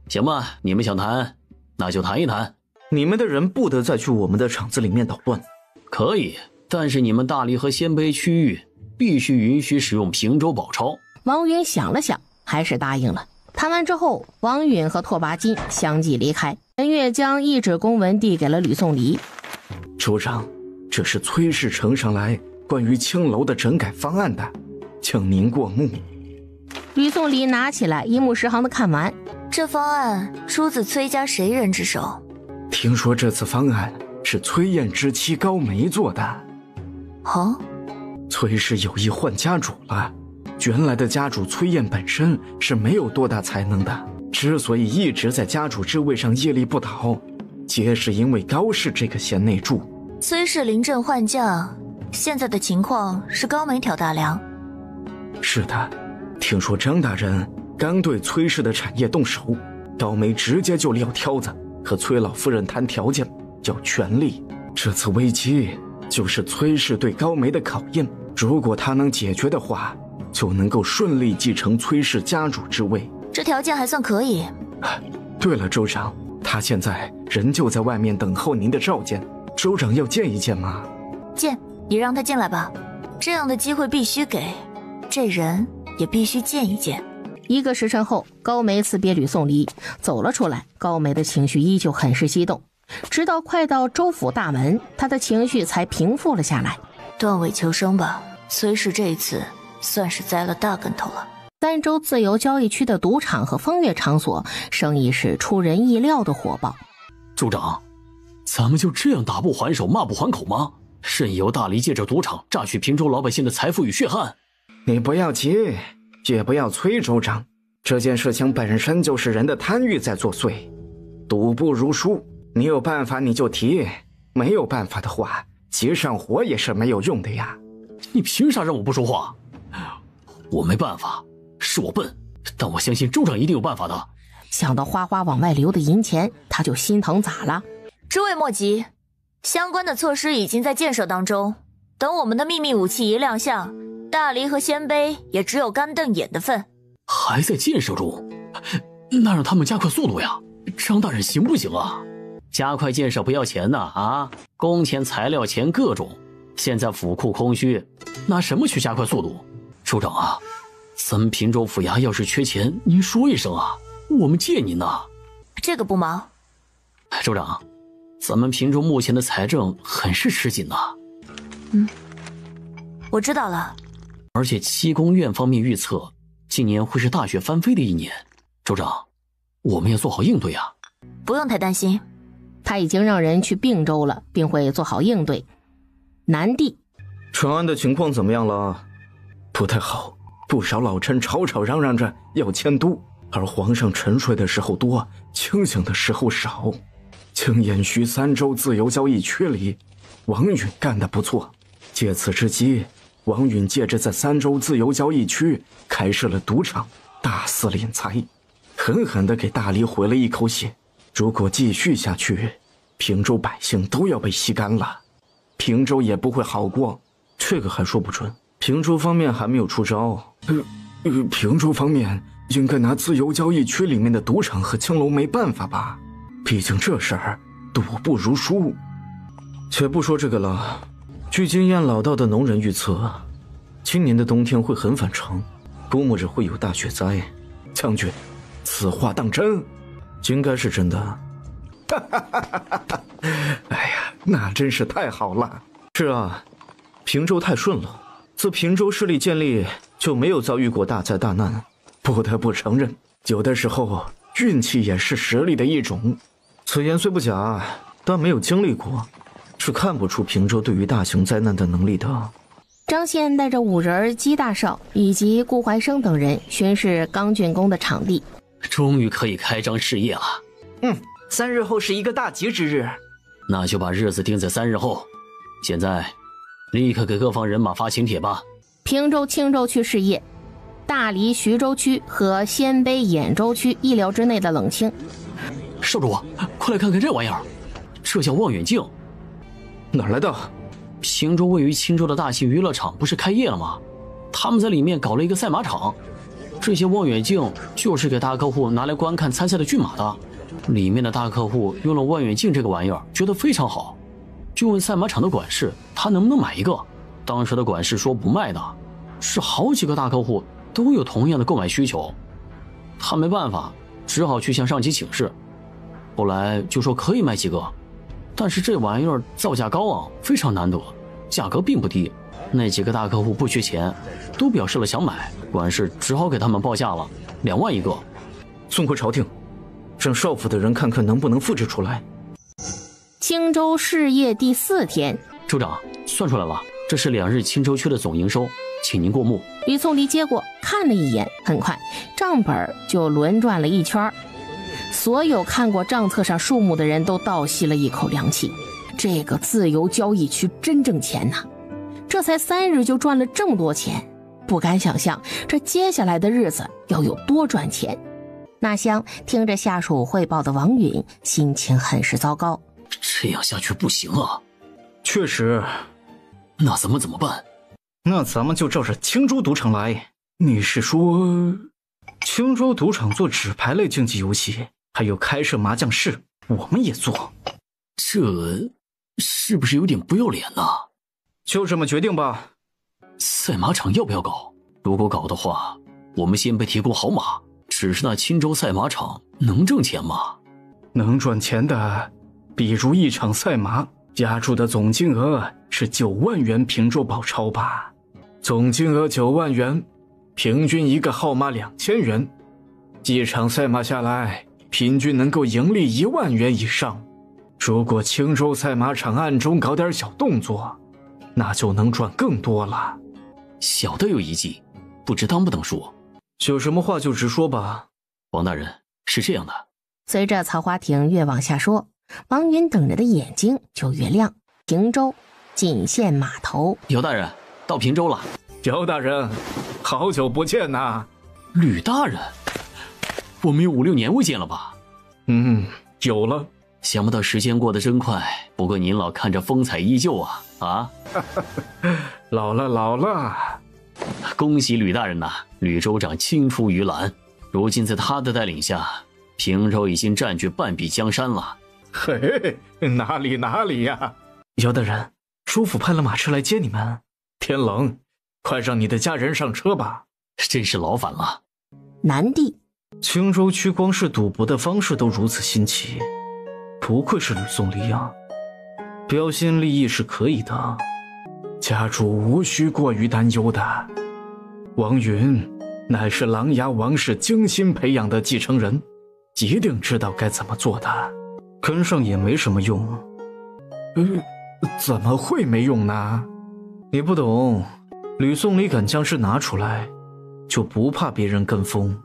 行吧，你们想谈，那就谈一谈。你们的人不得再去我们的场子里面捣乱。可以，但是你们大黎和鲜卑区域必须允许使用平州宝钞。王允想了想，还是答应了。谈完之后，王允和拓跋金相继离开。陈月将一纸公文递给了吕颂离。州长，这是崔氏呈上来关于青楼的整改方案的，请您过目。吕颂离拿起来，一目十行的看完。这方案出自崔家谁人之手？听说这次方案是崔燕之妻高梅做的。哦，崔氏有意换家主了。原来的家主崔燕本身是没有多大才能的，之所以一直在家主之位上屹立不倒，皆是因为高氏这个贤内助。崔氏临阵换将，现在的情况是高梅挑大梁。是的，听说张大人刚对崔氏的产业动手，高梅直接就撂挑子，和崔老夫人谈条件，要权力。这次危机就是崔氏对高梅的考验，如果她能解决的话，就能够顺利继承崔氏家主之位。这条件还算可以。对了，州长，他现在人就在外面等候您的召见，州长要见一见吗？见，你让他进来吧。这样的机会必须给，这人也必须见一见。1个时辰后，高梅辞别吕宋离，走了出来。高梅的情绪依旧很是激动，直到快到州府大门，她的情绪才平复了下来。断尾求生吧，崔氏这一次算是栽了大跟头了。3州自由交易区的赌场和风月场所生意是出人意料的火爆。州长，咱们就这样打不还手，骂不还口吗？任由大黎借着赌场榨取平州老百姓的财富与血汗。你不要急，也不要催州长，这件事情本身就是人的贪欲在作祟。赌不如输，你有办法你就提，没有办法的话，急上火也是没有用的呀。你凭啥让我不说话？我没办法，是我笨，但我相信州长一定有办法的。想到哗哗往外流的银钱，他就心疼咋了？诸位莫急，相关的措施已经在建设当中，等我们的秘密武器一亮相，大黎和鲜卑也只有干瞪眼的份。还在建设中？那让他们加快速度呀，张大人行不行啊？加快建设不要钱呐工钱、材料钱各种，现在府库空虚，拿什么去加快速度？州长啊，咱们平州府衙要是缺钱，您说一声啊，我们借您呐。这个不忙。州长，咱们平州目前的财政很是吃紧呐。我知道了。而且七公院方面预测，今年会是大雪翻飞的一年。州长，我们要做好应对啊。不用太担心，他已经让人去并州了，并会做好应对。南地，淳安的情况怎么样了？不太好，不少老臣吵吵嚷嚷着要迁都，而皇上沉睡的时候多，清醒的时候少。青眼须3州自由交易区里，王允干得不错。借此之机，王允借着在3州自由交易区开设了赌场，大肆敛财，狠狠地给大黎回了一口血。如果继续下去，平州百姓都要被吸干了，平州也不会好过。这个还说不准，平州方面还没有出招。平州方面应该拿自由交易区里面的赌场和青楼没办法吧？毕竟这事儿赌不如输。且不说这个了，据经验老道的农人预测，今年的冬天会很反常，估摸着会有大雪灾。将军，此话当真？应该是真的。哎呀，那真是太好了。是啊，平州太顺了，自平州势力建立就没有遭遇过大灾大难。不得不承认，有的时候运气也是实力的一种。此言虽不假，但没有经历过，是看不出平州对于大型灾难的能力的。张宪带着5人、姬大少以及顾怀生等人巡视刚竣工的场地。终于可以开张试业了。3日后是一个大吉之日，那就把日子定在3日后。现在立刻给各方人马发请帖吧。平州、青州区试业，大黎、徐州区和鲜卑、兖州区意料之内的冷清。少主，快来看看这玩意儿，这叫望远镜。哪来的？平州位于青州的大型娱乐场不是开业了吗？他们在里面搞了一个赛马场，这些望远镜就是给大客户拿来观看参赛的骏马的。里面的大客户用了望远镜这个玩意儿，觉得非常好，就问赛马场的管事他能不能买一个。当时的管事说不卖的，是好几个大客户都有同样的购买需求，他没办法，只好去向上级请示。后来就说可以卖几个，但是这玩意儿造价高昂，非常难得，价格并不低。那几个大客户不缺钱，都表示了想买，管事只好给他们报价了，2万一个。送回朝廷，让少府的人看看能不能复制出来。青州试业第4天，州长算出来了，这是2日青州区的总营收，请您过目。吕宋离接过看了一眼，很快账本就轮转了一圈。所有看过账册上数目的人都倒吸了一口凉气，这个自由交易区真挣钱呐！这才3日就赚了这么多钱，不敢想象这接下来的日子要有多赚钱。那厢听着下属汇报的王允心情很是糟糕。这样下去不行啊。确实。那咱们怎么办？那咱们就照着青州赌场来。你是说青州赌场做纸牌类竞技游戏，还有开设麻将室，我们也做？这是不是有点不要脸呢？就这么决定吧。赛马场要不要搞？如果搞的话，我们先辈提供好马，只是那青州赛马场能挣钱吗？能赚钱的，比如一场赛马押注的总金额是9万元平州宝钞吧，总金额9万元，平均一个号码2000元，一场赛马下来，平均能够盈利1万元以上。如果青州赛马场暗中搞点小动作，那就能赚更多了。小的有一计，不知当不当说？有什么话就直说吧。王大人，是这样的。随着曹华亭越往下说，王允等人的眼睛就越亮。平州进县码头。姚大人，到平州了。姚大人，好久不见呐。吕大人，我们有5、6年未见了吧？有了。想不到时间过得真快，不过您老看着风采依旧啊！老了。恭喜吕大人呐！吕州长青出于蓝，如今在他的带领下，平州已经占据半壁江山了。嘿，哪里呀！姚大人，朱府派了马车来接你们。天冷，快让你的家人上车吧。真是劳烦了。南地，青州区光是赌博的方式都如此新奇，不愧是吕宋离啊！标新立异是可以的，家主无需过于担忧的。王允乃是琅琊王氏精心培养的继承人，一定知道该怎么做的。跟上也没什么用。怎么会没用呢？你不懂，吕宋离敢将事拿出来，就不怕别人跟风，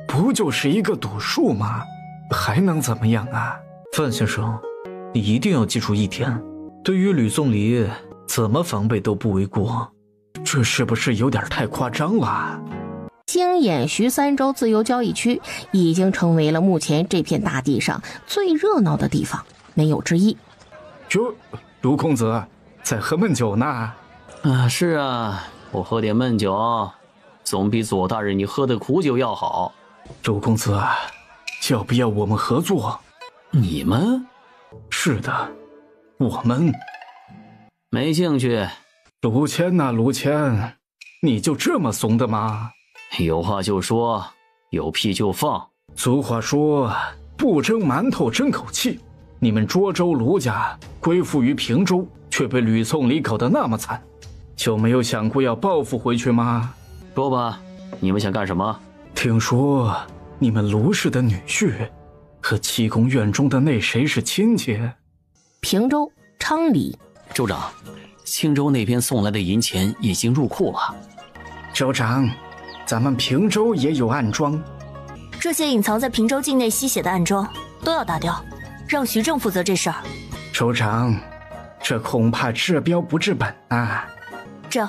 不就是一个赌术吗？还能怎么样啊？范先生，你一定要记住一点，对于吕宋离，怎么防备都不为过。这是不是有点太夸张了？星眼徐3州自由交易区已经成为了目前这片大地上最热闹的地方，没有之一。哟，卢公子在喝闷酒呢？是啊，我喝点闷酒，总比左大人你喝的苦酒要好。卢公子，要不要我们合作？你们？是的，我们。没兴趣。卢谦呐，卢谦，你就这么怂的吗？有话就说，有屁就放。俗话说，不蒸馒头争口气。你们涿州卢家归附于平州，却被吕宋离搞得那么惨，就没有想过要报复回去吗？说吧，你们想干什么？听说你们卢氏的女婿和七公院中的那谁是亲戚？平州昌黎。州长，青州那边送来的银钱已经入库了。州长，咱们平州也有暗桩，这些隐藏在平州境内吸血的暗桩都要打掉，让徐正负责这事儿。州长，这恐怕治标不治本啊。这样，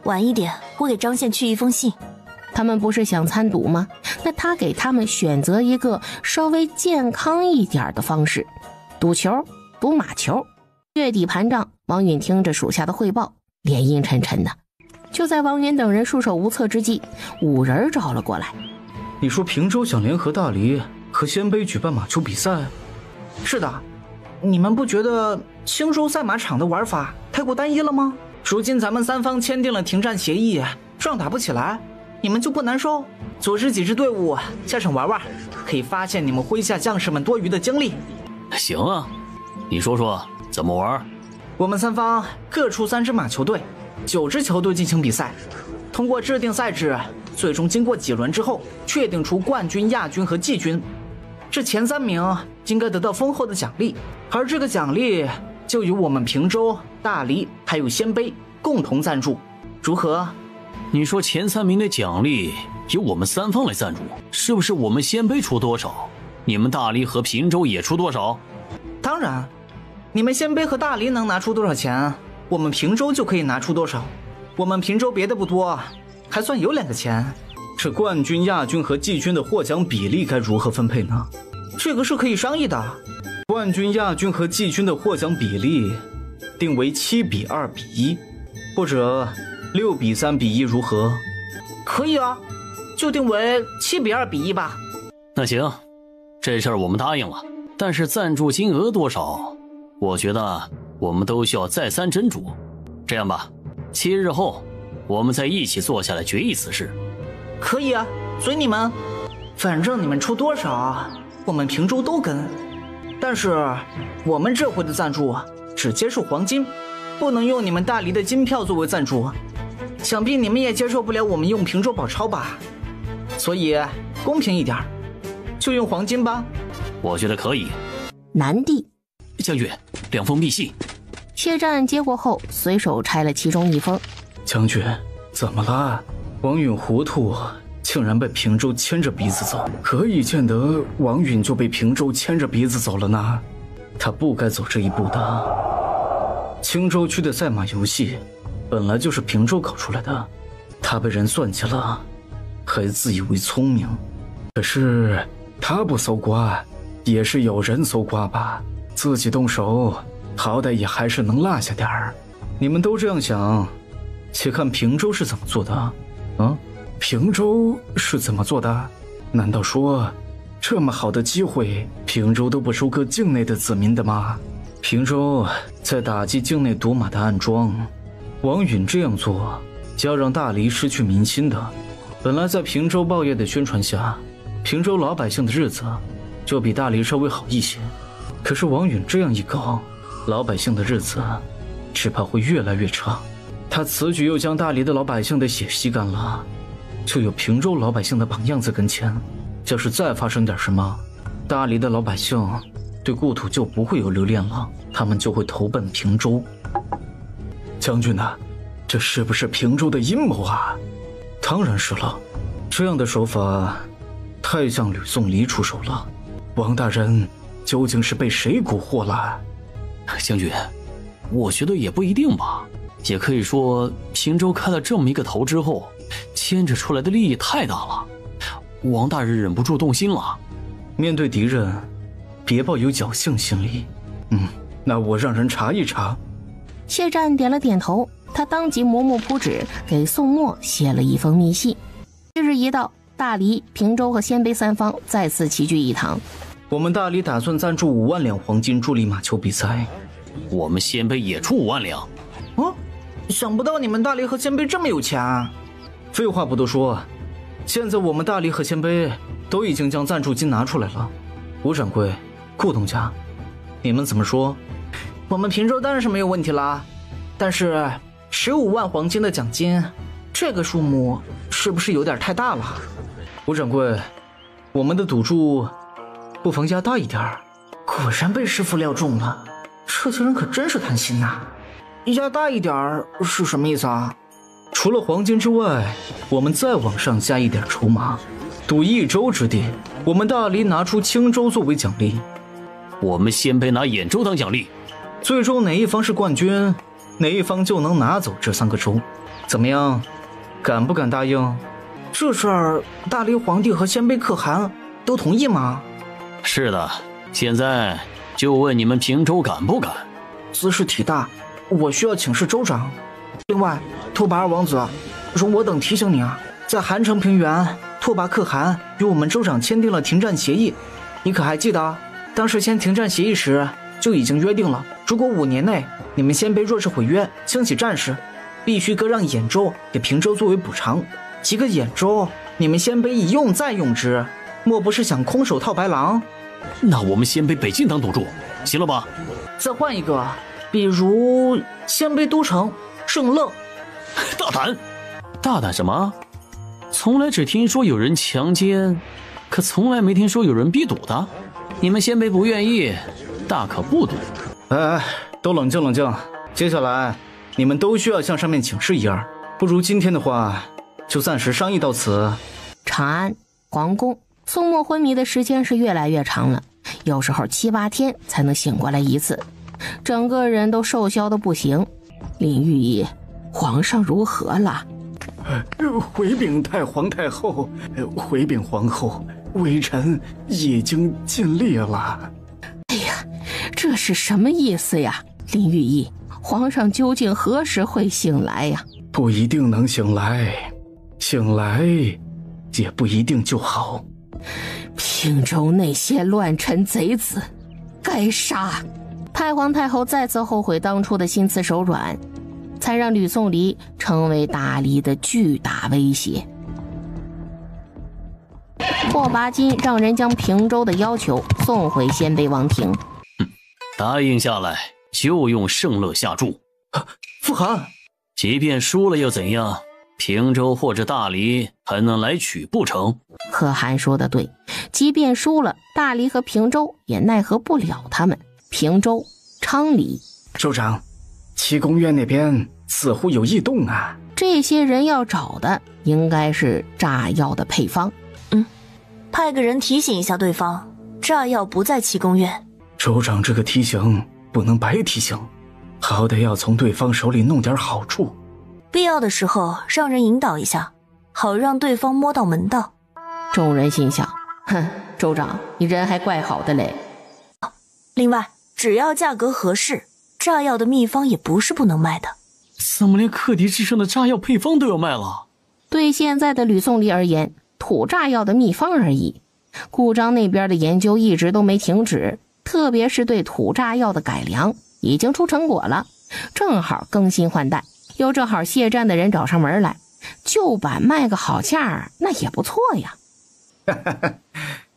晚一点我给张宪去一封信。他们不是想参赌吗？那他给他们选择一个稍微健康一点的方式，赌球，赌马球。月底盘账，王允听着属下的汇报，脸阴沉沉的。就在王允等人束手无策之际，5人找了过来。你说平州想联合大黎和鲜卑举办马球比赛？是的，你们不觉得青州赛马场的玩法太过单一了吗？如今咱们3方签订了停战协议，仗打不起来，你们就不难受？组织几支队伍下场玩玩，可以发现你们麾下将士们多余的精力。行啊，你说说怎么玩？我们3方各出3支马球队，9支球队进行比赛，通过制定赛制，最终经过几轮之后，确定出冠军、亚军和季军。这前3名应该得到丰厚的奖励，而这个奖励就由我们平州、大黎还有鲜卑共同赞助，如何？你说前3名的奖励由我们3方来赞助，是不是我们鲜卑出多少，你们大黎和平州也出多少？当然，你们鲜卑和大黎能拿出多少钱，我们平州就可以拿出多少。我们平州别的不多，还算有2个钱。这冠军、亚军和季军的获奖比例该如何分配呢？这个是可以商议的。冠军、亚军和季军的获奖比例定为7比2比1，或者6比3比1，如何？可以啊，就定为7比2比1吧。那行，这事儿我们答应了。但是赞助金额多少，我觉得我们都需要再三斟酌。这样吧，7日后我们再一起坐下来决议此事。可以啊，随你们，反正你们出多少，我们平州都跟。但是我们这回的赞助只接受黄金，不能用你们大黎的金票作为赞助。想必你们也接受不了我们用平州宝钞吧？所以公平一点，就用黄金吧。我觉得可以。南地，将军，2封密信。谢战接过后，随手拆了其中1封。将军，怎么了？王允糊涂，竟然被平州牵着鼻子走。何以见得王允就被平州牵着鼻子走了呢？他不该走这一步的。青州区的赛马游戏本来就是平州搞出来的，他被人算计了，还自以为聪明。可是他不搜刮，也是有人搜刮吧？自己动手，好歹也还是能落下点儿。你们都这样想，且看平州是怎么做的。啊，平州是怎么做的？难道说这么好的机会，平州都不收割境内的子民的吗？平州在打击境内赌马的暗桩，王允这样做，要让大黎失去民心的。本来在平州报业的宣传下，平州老百姓的日子就比大黎稍微好一些。可是王允这样一搞，老百姓的日子只怕会越来越差。他此举又将大黎的老百姓的血吸干了，就有平州老百姓的榜样在跟前。要是再发生点什么，大黎的老百姓对故土就不会有留恋了，他们就会投奔平州。将军呐，这是不是平州的阴谋啊？当然是了，这样的手法太像吕宋黎出手了。王大人究竟是被谁蛊惑了？将军，我觉得也不一定吧。也可以说，平州开了这么一个头之后，牵扯出来的利益太大了，王大人忍不住动心了。面对敌人，别抱有侥幸心理。那我让人查一查。谢战点了点头，他当即磨墨铺纸，给宋墨写了1封密信。7日一到，大黎、平州和鲜卑3方再次齐聚一堂。我们大黎打算赞助5万两黄金助力马球比赛，我们鲜卑也出5万两。想不到你们大黎和鲜卑这么有钱啊！废话不多说，现在我们大黎和鲜卑都已经将赞助金拿出来了。吴掌柜、顾东家，你们怎么说？我们平州当然是没有问题啦，但是15万黄金的奖金，这个数目是不是有点太大了？吴掌柜，我们的赌注不妨压大一点。果然被师傅料中了，这些人可真是贪心呐！压大一点是什么意思啊？除了黄金之外，我们再往上加一点筹码，赌1州之地，我们大黎拿出青州作为奖励，我们鲜卑拿兖州当奖励。最终哪一方是冠军，哪一方就能拿走这3个州。怎么样，敢不敢答应？这事儿大黎皇帝和鲜卑可汗都同意吗？是的，现在就问你们平州敢不敢？兹事体大，我需要请示州长。另外，拓跋二王子，容我等提醒你啊，在韩城平原，拓跋可汗与我们州长签订了停战协议。你可还记得，当时签停战协议时就已经约定了，如果5年内你们鲜卑若是毁约，兴起战事，必须割让兖州给平州作为补偿。一个兖州，你们鲜卑一用再用之，莫不是想空手套白狼？那我们鲜卑北境当赌注，行了吧？再换一个，比如鲜卑都城圣乐。大胆！大胆什么？从来只听说有人强奸，可从来没听说有人逼赌的。你们鲜卑不愿意，大可不赌。都冷静冷静。接下来你们都需要向上面请示一二，不如今天的话就暂时商议到此。长安皇宫，宋墨昏迷的时间是越来越长了，有时候7、8天才能醒过来一次，整个人都瘦削的不行。林御医，皇上如何了？回禀太皇太后，回禀皇后，微臣已经尽力了。哎呀，这是什么意思呀？林御医，皇上究竟何时会醒来呀？不一定能醒来，醒来也不一定就好。平州那些乱臣贼子，该杀！太皇太后再次后悔当初的心慈手软，才让吕宋离成为大黎的巨大威胁。霍拔金让人将平州的要求送回鲜卑王庭。答应下来就用圣乐下注。父汗，即便输了又怎样？平州或者大黎还能来取不成？可汗说的对，即便输了，大黎和平州也奈何不了他们。平州、昌黎，州长，七公院那边似乎有异动啊。这些人要找的应该是炸药的配方。派个人提醒一下对方，炸药不在七公院。州长这个提醒不能白提醒，好歹要从对方手里弄点好处。必要的时候让人引导一下，好让对方摸到门道。众人心想，哼，州长你人还怪好的嘞。另外，只要价格合适，炸药的秘方也不是不能卖的。怎么连克敌制胜的炸药配方都要卖了？对现在的吕宋离而言，土炸药的秘方而已。顾章那边的研究一直都没停止，特别是对土炸药的改良已经出成果了，正好更新换代，又正好谢战的人找上门来，旧版卖个好价那也不错呀。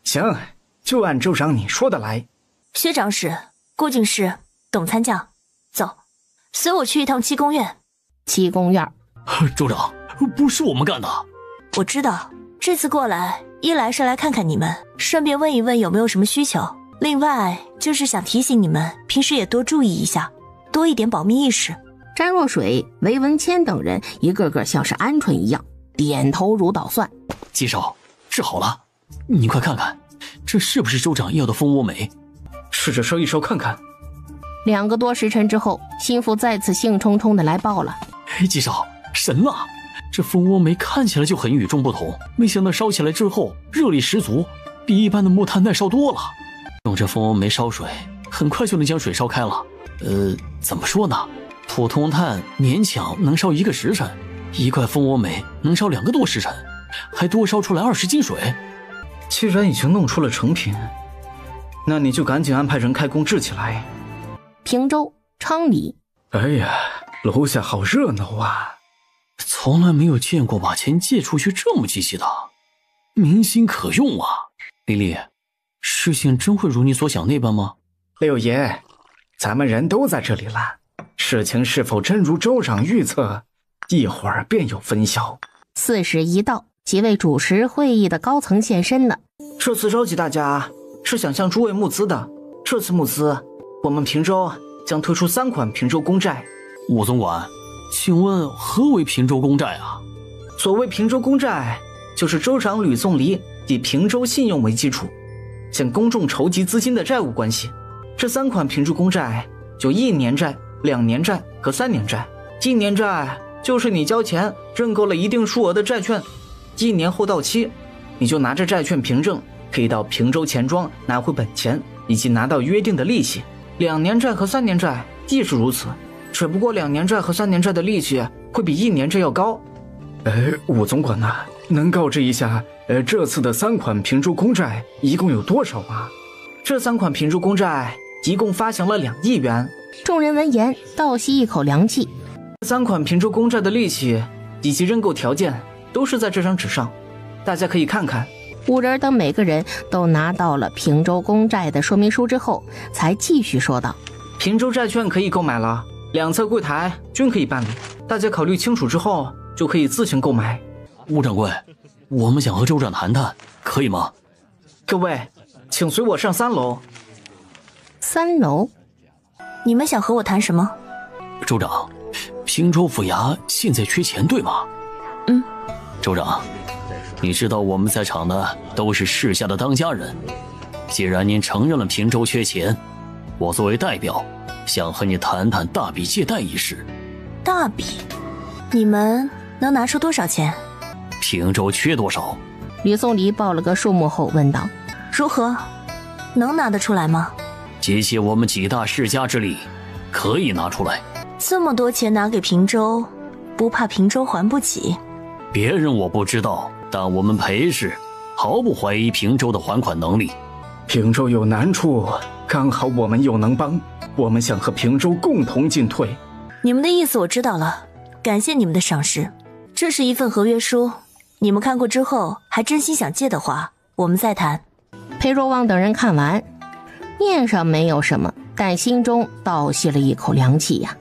行，就按州长你说的来。薛长史、顾进士、董参将，走，随我去一趟七公院。七公院，州长，不是我们干的。我知道，这次过来，一来是来看看你们，顺便问一问有没有什么需求，另外就是想提醒你们，平时也多注意一下，多一点保密意识。詹若水、韦文谦等人一个个像是鹌鹑一样，点头如捣蒜。季少，治好了，你快看看，这是不是州长要的蜂窝煤？试着烧一烧看看。2个多时辰之后，心腹再次兴冲冲的来报了。季少，神了！这蜂窝煤看起来就很与众不同，没想到烧起来之后热力十足，比一般的木炭耐烧多了。用这蜂窝煤烧水，很快就能将水烧开了。怎么说呢？普通炭勉强能烧1个时辰，1块蜂窝煤能烧2个多时辰，还多烧出来20斤水。既然已经弄出了成品，那你就赶紧安排人开工制起来。平州、昌黎，哎呀，楼下好热闹啊！从来没有见过把钱借出去这么积极的，民心可用啊！丽丽，事情真会如你所想那般吗？六爷，咱们人都在这里了，事情是否真如州长预测，一会儿便有分晓。4时一到，几位主持会议的高层现身了。这次召集大家是想向诸位募资的。这次募资，我们平州将推出3款平州公债。武总管，请问何为平州公债啊？所谓平州公债，就是州长吕宋离以平州信用为基础，向公众筹集资金的债务关系。这3款平州公债有1年债、2年债和3年债。1年债就是你交钱认购了一定数额的债券，1年后到期，你就拿着债券凭证，可以到平州钱庄拿回本钱以及拿到约定的利息。2年债和3年债亦是如此，只不过2年债和3年债的利息会比1年债要高。武总管呐，能告知一下，这次的3款平州公债一共有多少吗？这3款平州公债一共发行了2亿元。众人闻言倒吸一口凉气。3款平州公债的利息以及认购条件都是在这张纸上，大家可以看看。5人等每个人都拿到了平州公债的说明书之后，才继续说道：平州债券可以购买了，2侧柜台均可以办理，大家考虑清楚之后就可以自行购买。吴掌柜，我们想和州长谈谈，可以吗？各位，请随我上3楼。3楼？你们想和我谈什么？州长，平州府衙现在缺钱，对吗？州长，你知道我们在场的都是市下的当家人，既然您承认了平州缺钱，我作为代表想和你谈谈大笔借贷一事。大笔？你们能拿出多少钱？平州缺多少？吕宋离报了个数目后问道：如何？能拿得出来吗？集齐我们几大世家之力，可以拿出来。这么多钱拿给平州，不怕平州还不起？别人我不知道，但我们裴氏毫不怀疑平州的还款能力。平州有难处，刚好我们又能帮，我们想和平州共同进退。你们的意思我知道了，感谢你们的赏识。这是一份合约书，你们看过之后还真心想借的话，我们再谈。裴若望等人看完，面上没有什么，但心中倒吸了一口凉气呀。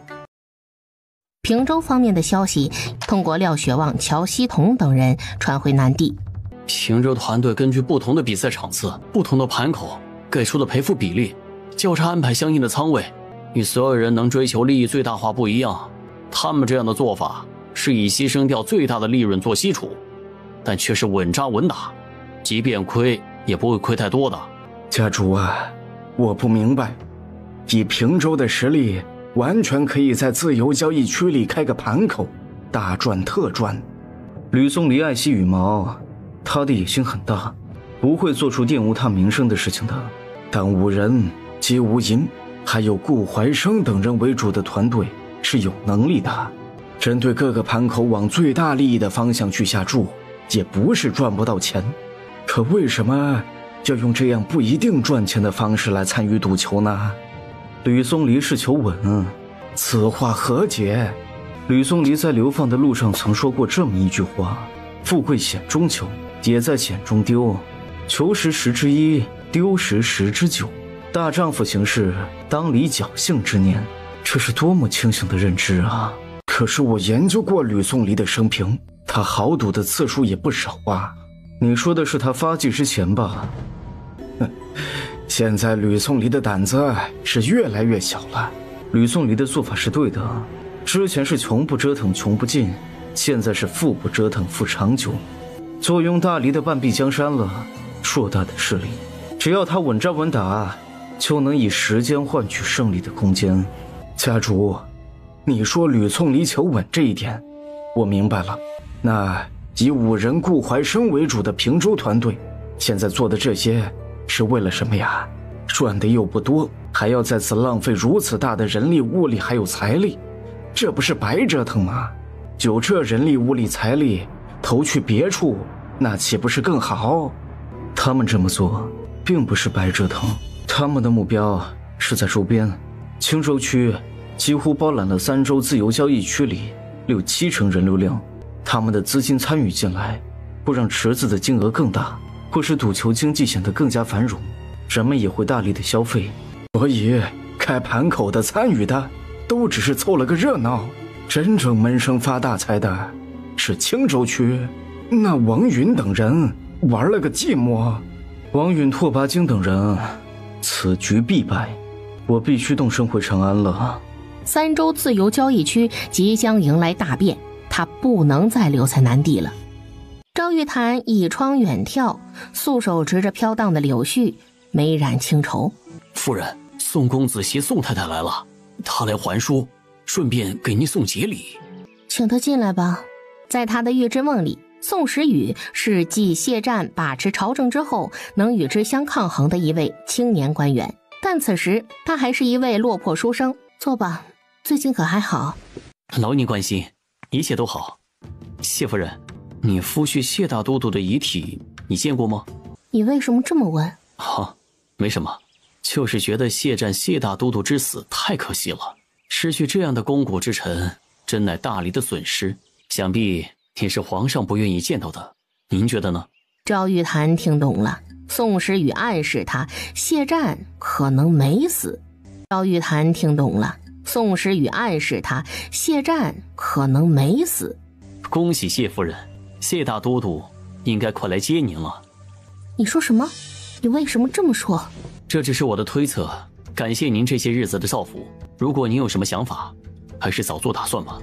平州方面的消息通过廖学望、乔希同等人传回南地。平州团队根据不同的比赛场次、不同的盘口给出的赔付比例，交叉安排相应的仓位，与所有人能追求利益最大化不一样。他们这样的做法是以牺牲掉最大的利润做基础，但却是稳扎稳打，即便亏也不会亏太多的。家主啊，我不明白，以平州的实力，完全可以在自由交易区里开个盘口，大赚特赚。吕宋离爱惜羽毛，他的野心很大，不会做出玷污他名声的事情的。但5人皆无银，还有顾怀生等人为主的团队是有能力的，针对各个盘口往最大利益的方向去下注，也不是赚不到钱。可为什么要用这样不一定赚钱的方式来参与赌球呢？吕宋离是求稳，此话何解？吕宋离在流放的路上曾说过这么一句话：富贵险中求，也在险中丢，求时10之1，丢时10之9。大丈夫行事，当理侥幸之念，这是多么清醒的认知啊！可是我研究过吕宋离的生平，他豪赌的次数也不少啊。你说的是他发迹之前吧？现在吕宋离的胆子是越来越小了。吕宋离的做法是对的，之前是穷不折腾穷不进，现在是富不折腾富长久。坐拥大黎的半壁江山了，硕大的势力，只要他稳扎稳打，就能以时间换取胜利的空间。家主，你说吕宋离求稳这一点，我明白了。那以5人顾怀生为主的平州团队，现在做的这些是为了什么呀？赚的又不多，还要在此浪费如此大的人力物力还有财力，这不是白折腾吗？就这人力物力财力投去别处，那岂不是更好？他们这么做并不是白折腾，他们的目标是在周边青州区几乎包揽了3州自由交易区里6-7成人流量，他们的资金参与进来，会让池子的金额更大，会使赌球经济显得更加繁荣，人们也会大力的消费。所以开盘口的参与的都只是凑了个热闹，真正闷声发大财的是青州区。那王允等人玩了个寂寞，王允、拓跋京等人，此局必败，我必须动身回长安了。3州自由交易区即将迎来大变，他不能再留在南地了。赵玉潭倚窗远眺，素手执着飘荡的柳絮，眉染清愁。夫人，宋公子携宋太太来了，他来还书，顺便给您送节礼。请他进来吧。在他的预知梦里，宋时宇是继谢湛把持朝政之后能与之相抗衡的一位青年官员，但此时他还是一位落魄书生。坐吧，最近可还好？劳您关心，一切都好。谢夫人，你夫婿谢大都督的遗体你见过吗？你为什么这么问？没什么，就是觉得谢湛谢大都督之死太可惜了，失去这样的肱骨之臣，真乃大黎的损失，想必也是皇上不愿意见到的，您觉得呢？赵玉潭听懂了，宋时宇暗示他谢湛可能没死。赵玉潭听懂了，宋时宇暗示他谢湛可能没死。恭喜谢夫人，谢大都督应该快来接您了。你说什么？你为什么这么说？这只是我的推测，感谢您这些日子的照拂，如果您有什么想法，还是早做打算吧。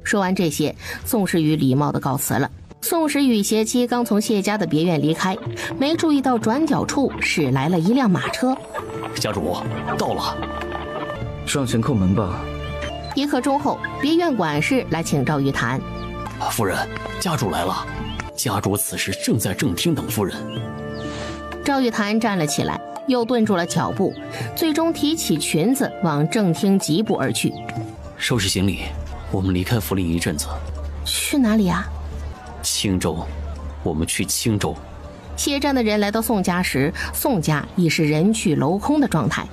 说完这些，宋时宇礼貌地告辞了。宋时宇携妻刚从谢家的别院离开，没注意到转角处驶来了一辆马车。家主到了，上前叩门吧。1刻钟后，别院管事来请赵玉潭。夫人，家主来了。家主此时正在正厅等夫人。赵玉潭站了起来，又顿住了脚步，最终提起裙子往正厅疾步而去。收拾行李，我们离开福林一阵子。去哪里啊？青州，我们去青州。谢战的人来到宋家时，宋家已是人去楼空的状态。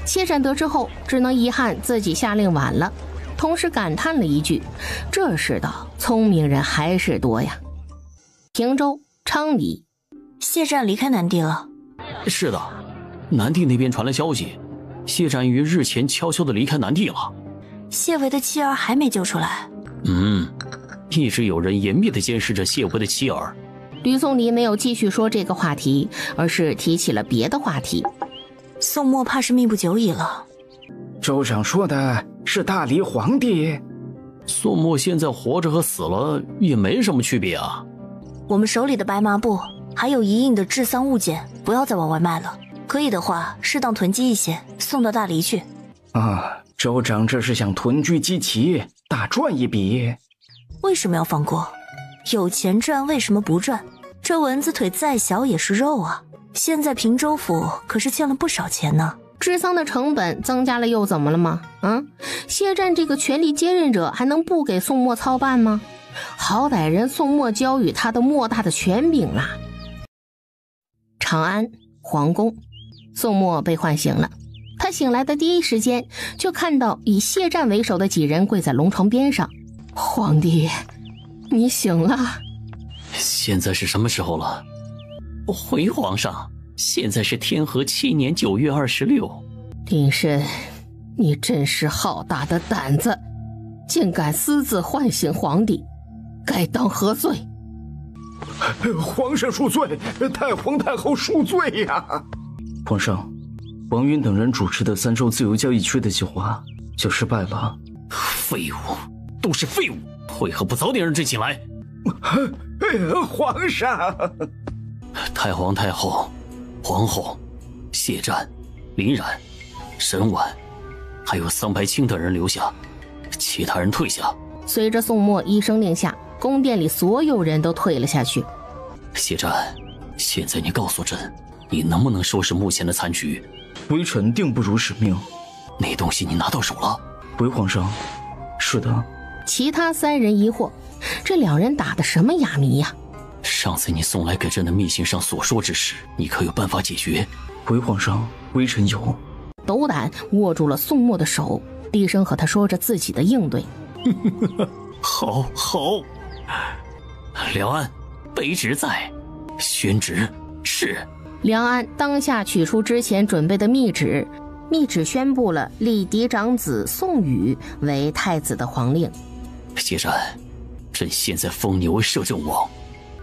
谢战得知后，只能遗憾自己下令晚了，同时感叹了一句：这世道聪明人还是多呀。平州昌黎，谢战离开南地了。是的，南地那边传来消息，谢战于日前悄悄地离开南地了。谢维的妻儿还没救出来。一直有人严密地监视着谢维的妻儿。吕宋黎没有继续说这个话题，而是提起了别的话题。宋墨怕是命不久矣了。州长说的是大黎皇帝。宋墨现在活着和死了也没什么区别啊。我们手里的白麻布还有一应的治丧物件，不要再往外卖了。可以的话，适当囤积一些，送到大黎去。州长这是想囤居积奇，大赚一笔。为什么要放过？有钱赚为什么不赚？这蚊子腿再小也是肉啊！现在平州府可是欠了不少钱呢。治丧的成本增加了又怎么了吗？谢战这个权力接任者还能不给宋墨操办吗？好歹人宋墨交予他的莫大的权柄啦。长安皇宫，宋墨被唤醒了。他醒来的第一时间就看到以谢战为首的几人跪在龙床边上。皇帝，你醒了。现在是什么时候了？回皇上，现在是天和7年9月26。林深，你真是好大的胆子，竟敢私自唤醒皇帝，该当何罪？皇上恕罪，太皇太后恕罪呀！皇上，王允等人主持的3州自由交易区的计划就失败了。废物，都是废物，为何不早点让朕起来？皇上，太皇太后、皇后、谢战、林冉、沈婉，还有桑白青等人留下，其他人退下。随着宋墨一声令下，宫殿里所有人都退了下去。谢战，现在你告诉朕，你能不能收拾目前的残局？微臣定不辱使命。那东西你拿到手了？回皇上，是的。其他3人疑惑，这2人打的什么哑谜呀？上次你送来给朕的密信上所说之事，你可有办法解决？回皇上，微臣有。斗胆握住了宋墨的手，低声和他说着自己的应对。好。梁安，卑职在，宣旨是。梁安当下取出之前准备的密旨，密旨宣布了立嫡长子宋宇为太子的皇令。谢战，朕现在封你为摄政王。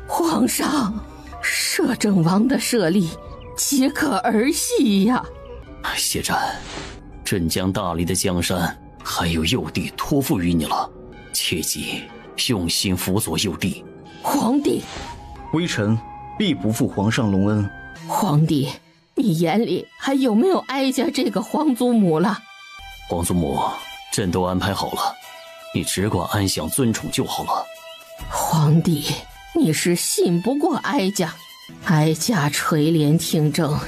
皇上，摄政王的设立岂可儿戏呀？谢战，朕将大黎的江山还有幼帝托付于你了，切记用心辅佐幼帝。皇帝，微臣必不负皇上隆恩。皇帝，你眼里还有没有哀家这个皇祖母了？皇祖母，朕都安排好了，你只管安享尊宠就好了。皇帝，你是信不过哀家，哀家垂帘听政，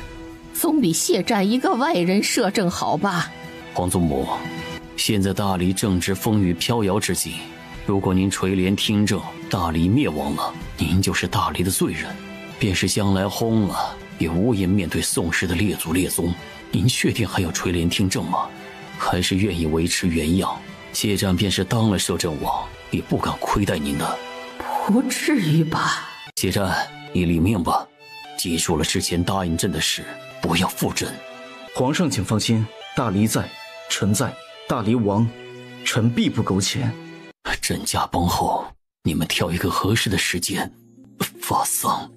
总比谢战一个外人摄政好吧？皇祖母，现在大黎正值风雨飘摇之际，如果您垂帘听政，大黎灭亡了，您就是大黎的罪人，便是将来轰了，也无颜面对宋氏的列祖列宗。您确定还要垂帘听政吗？还是愿意维持原样？谢战便是当了摄政王，也不敢亏待您的。不至于吧？谢战，你领命吧，记住了之前答应朕的事，不要负朕。皇上请放心，大黎在，臣在，大黎亡，臣必不苟且。朕驾崩后，你们挑一个合适的时间发丧。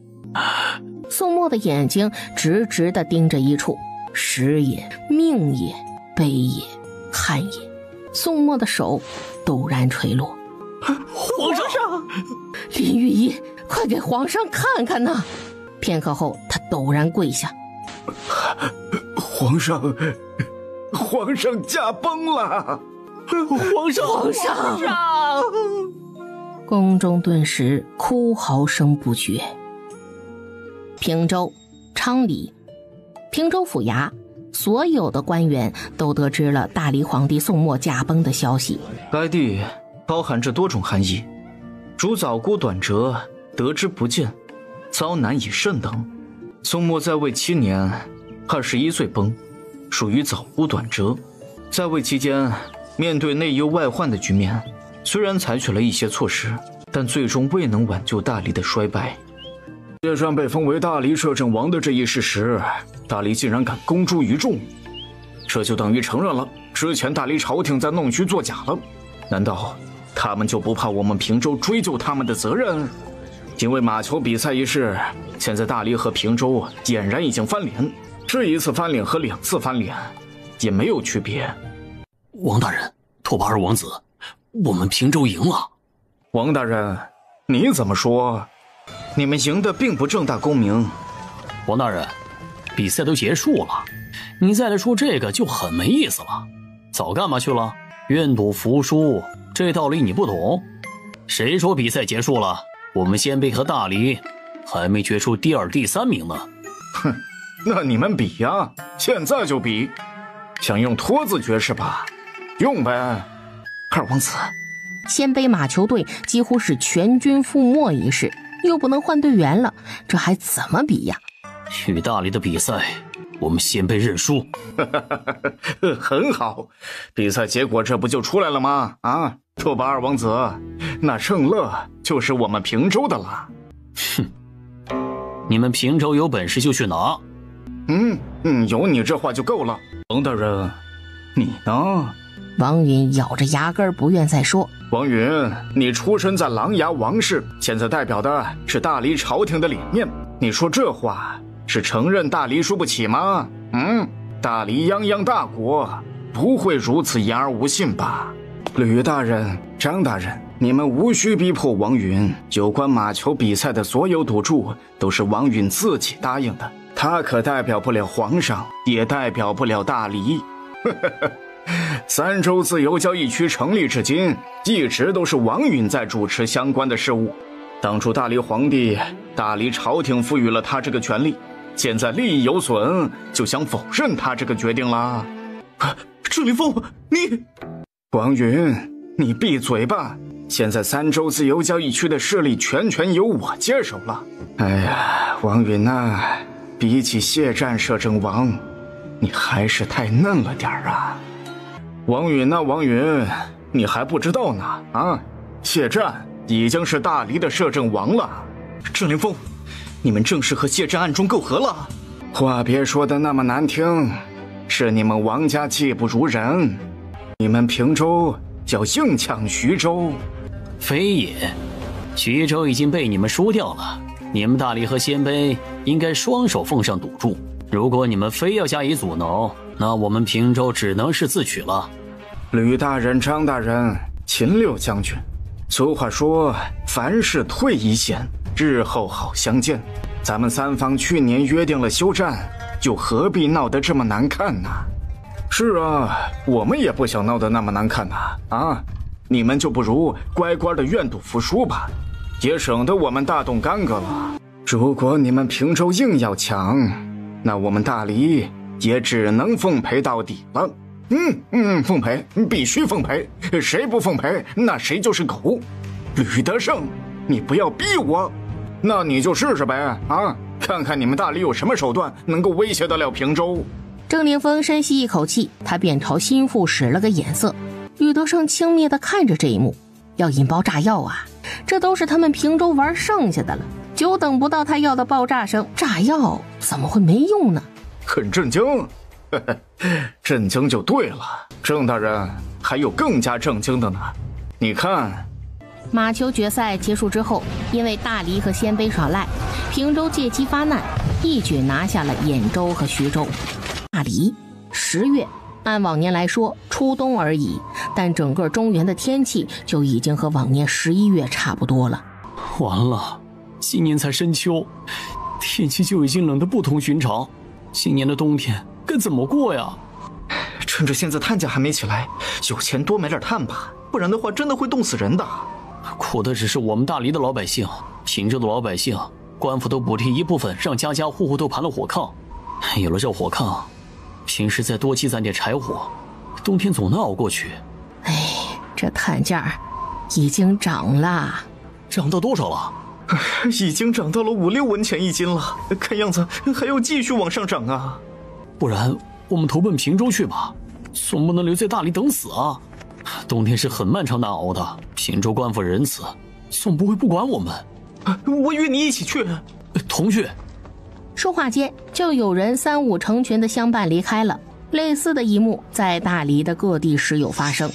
宋墨的眼睛直直地盯着一处，时也，命也，悲也，憾也。宋墨的手陡然垂落。皇上，林御医，快给皇上看看呐！片刻后，他陡然跪下。皇上驾崩了！皇上！宫中顿时哭嚎声不绝。平州、昌黎、平州府衙，所有的官员都得知了大黎皇帝宋末驾崩的消息。该地包含着多种含义，如早孤短折，得之不见，遭难以甚等。宋末在位7年，21岁崩，属于早孤短折。在位期间，面对内忧外患的局面，虽然采取了一些措施，但最终未能挽救大黎的衰败。谢善被封为大黎摄政王的这一事实，大黎竟然敢公诸于众，这就等于承认了之前大黎朝廷在弄虚作假了。难道他们就不怕我们平州追究他们的责任？因为马球比赛一事，现在大黎和平州俨然已经翻脸，这一次翻脸和2次翻脸也没有区别。王大人，拓跋二王子，我们平州赢了。王大人，你怎么说？你们赢的并不正大光明。王大人，比赛都结束了，你再来说这个就很没意思了。早干嘛去了？愿赌服输，这道理你不懂？谁说比赛结束了？我们鲜卑和大黎还没决出第2、第3名呢。哼，那你们比呀，现在就比。想用拖字诀是吧？用呗。二王子，鲜卑马球队几乎是全军覆没一事，又不能换队员了，这还怎么比呀？与大黎的比赛，我们鲜卑认输。很好，比赛结果这不就出来了吗？啊，拓跋二王子，那胜乐就是我们平州的了。哼，你们平州有本事就去拿。有你这话就够了。王大人，你呢？王允咬着牙根不愿再说。王允，你出身在琅琊王氏，现在代表的是大黎朝廷的脸面，你说这话是承认大黎输不起吗？大黎泱泱大国不会如此言而无信吧？吕大人、张大人，你们无需逼迫王允，有关马球比赛的所有赌注都是王允自己答应的，他可代表不了皇上，也代表不了大黎。3州自由交易区成立至今，一直都是王允在主持相关的事务。当初大黎皇帝、大黎朝廷赋予了他这个权利，现在利益有损，就想否认他这个决定啦。郑林峰，你……王允，你闭嘴吧！现在3州自由交易区的势力全由我接手了。哎呀，王允啊，比起谢战摄政王，你还是太嫩了点啊！王允啊，王允，你还不知道呢啊！谢战已经是大黎的摄政王了。郑凌风，你们正式和谢战暗中媾和了？话别说的那么难听，是你们王家技不如人，你们平州要硬抢徐州。非也，徐州已经被你们输掉了，你们大黎和鲜卑应该双手奉上赌注。如果你们非要加以阻挠，那我们平州只能是自取了。吕大人、张大人、秦六将军，俗话说凡事退一线，日后好相见。咱们3方去年约定了休战，又何必闹得这么难看呢？是啊，我们也不想闹得那么难看呐。啊，你们就不如乖乖的愿赌服输吧，也省得我们大动干戈了。如果你们平州硬要抢，那我们大黎也只能奉陪到底了。奉陪，必须奉陪，谁不奉陪，那谁就是狗。吕德胜，你不要逼我，那你就试试呗啊，看看你们大黎有什么手段能够威胁得了平州。郑凌风深吸一口气，他便朝心腹使了个眼色。吕德胜轻蔑地看着这一幕，要引爆炸药啊，这都是他们平州玩剩下的了，久等不到他要的爆炸声，炸药怎么会没用呢？很震惊，震惊就对了。郑大人，还有更加震惊的呢，你看。马球决赛结束之后，因为大黎和鲜卑耍赖，平州借机发难，一举拿下了兖州和徐州。大黎10月，按往年来说初冬而已，但整个中原的天气就已经和往年11月差不多了。完了，今年才深秋，天气就已经冷得不同寻常，今年的冬天该怎么过呀？趁着现在炭价还没起来，有钱多买点炭吧，不然的话真的会冻死人的。苦的只是我们大黎的老百姓，平州的老百姓，官府都补贴一部分，让家家户户都盘了火炕。有了这火炕，平时再多积攒点柴火，冬天总能熬过去。这炭价已经涨了，涨到多少了？已经涨到了5、6文钱一斤了，看样子还要继续往上涨啊！不然我们投奔平州去吧，总不能留在大理等死啊！冬天是很漫长难熬的，平州官府仁慈，总不会不管我们。我与你一起去，同去。说话间，就有人3、5成群的相伴离开了。类似的一幕在大理的各地时有发生。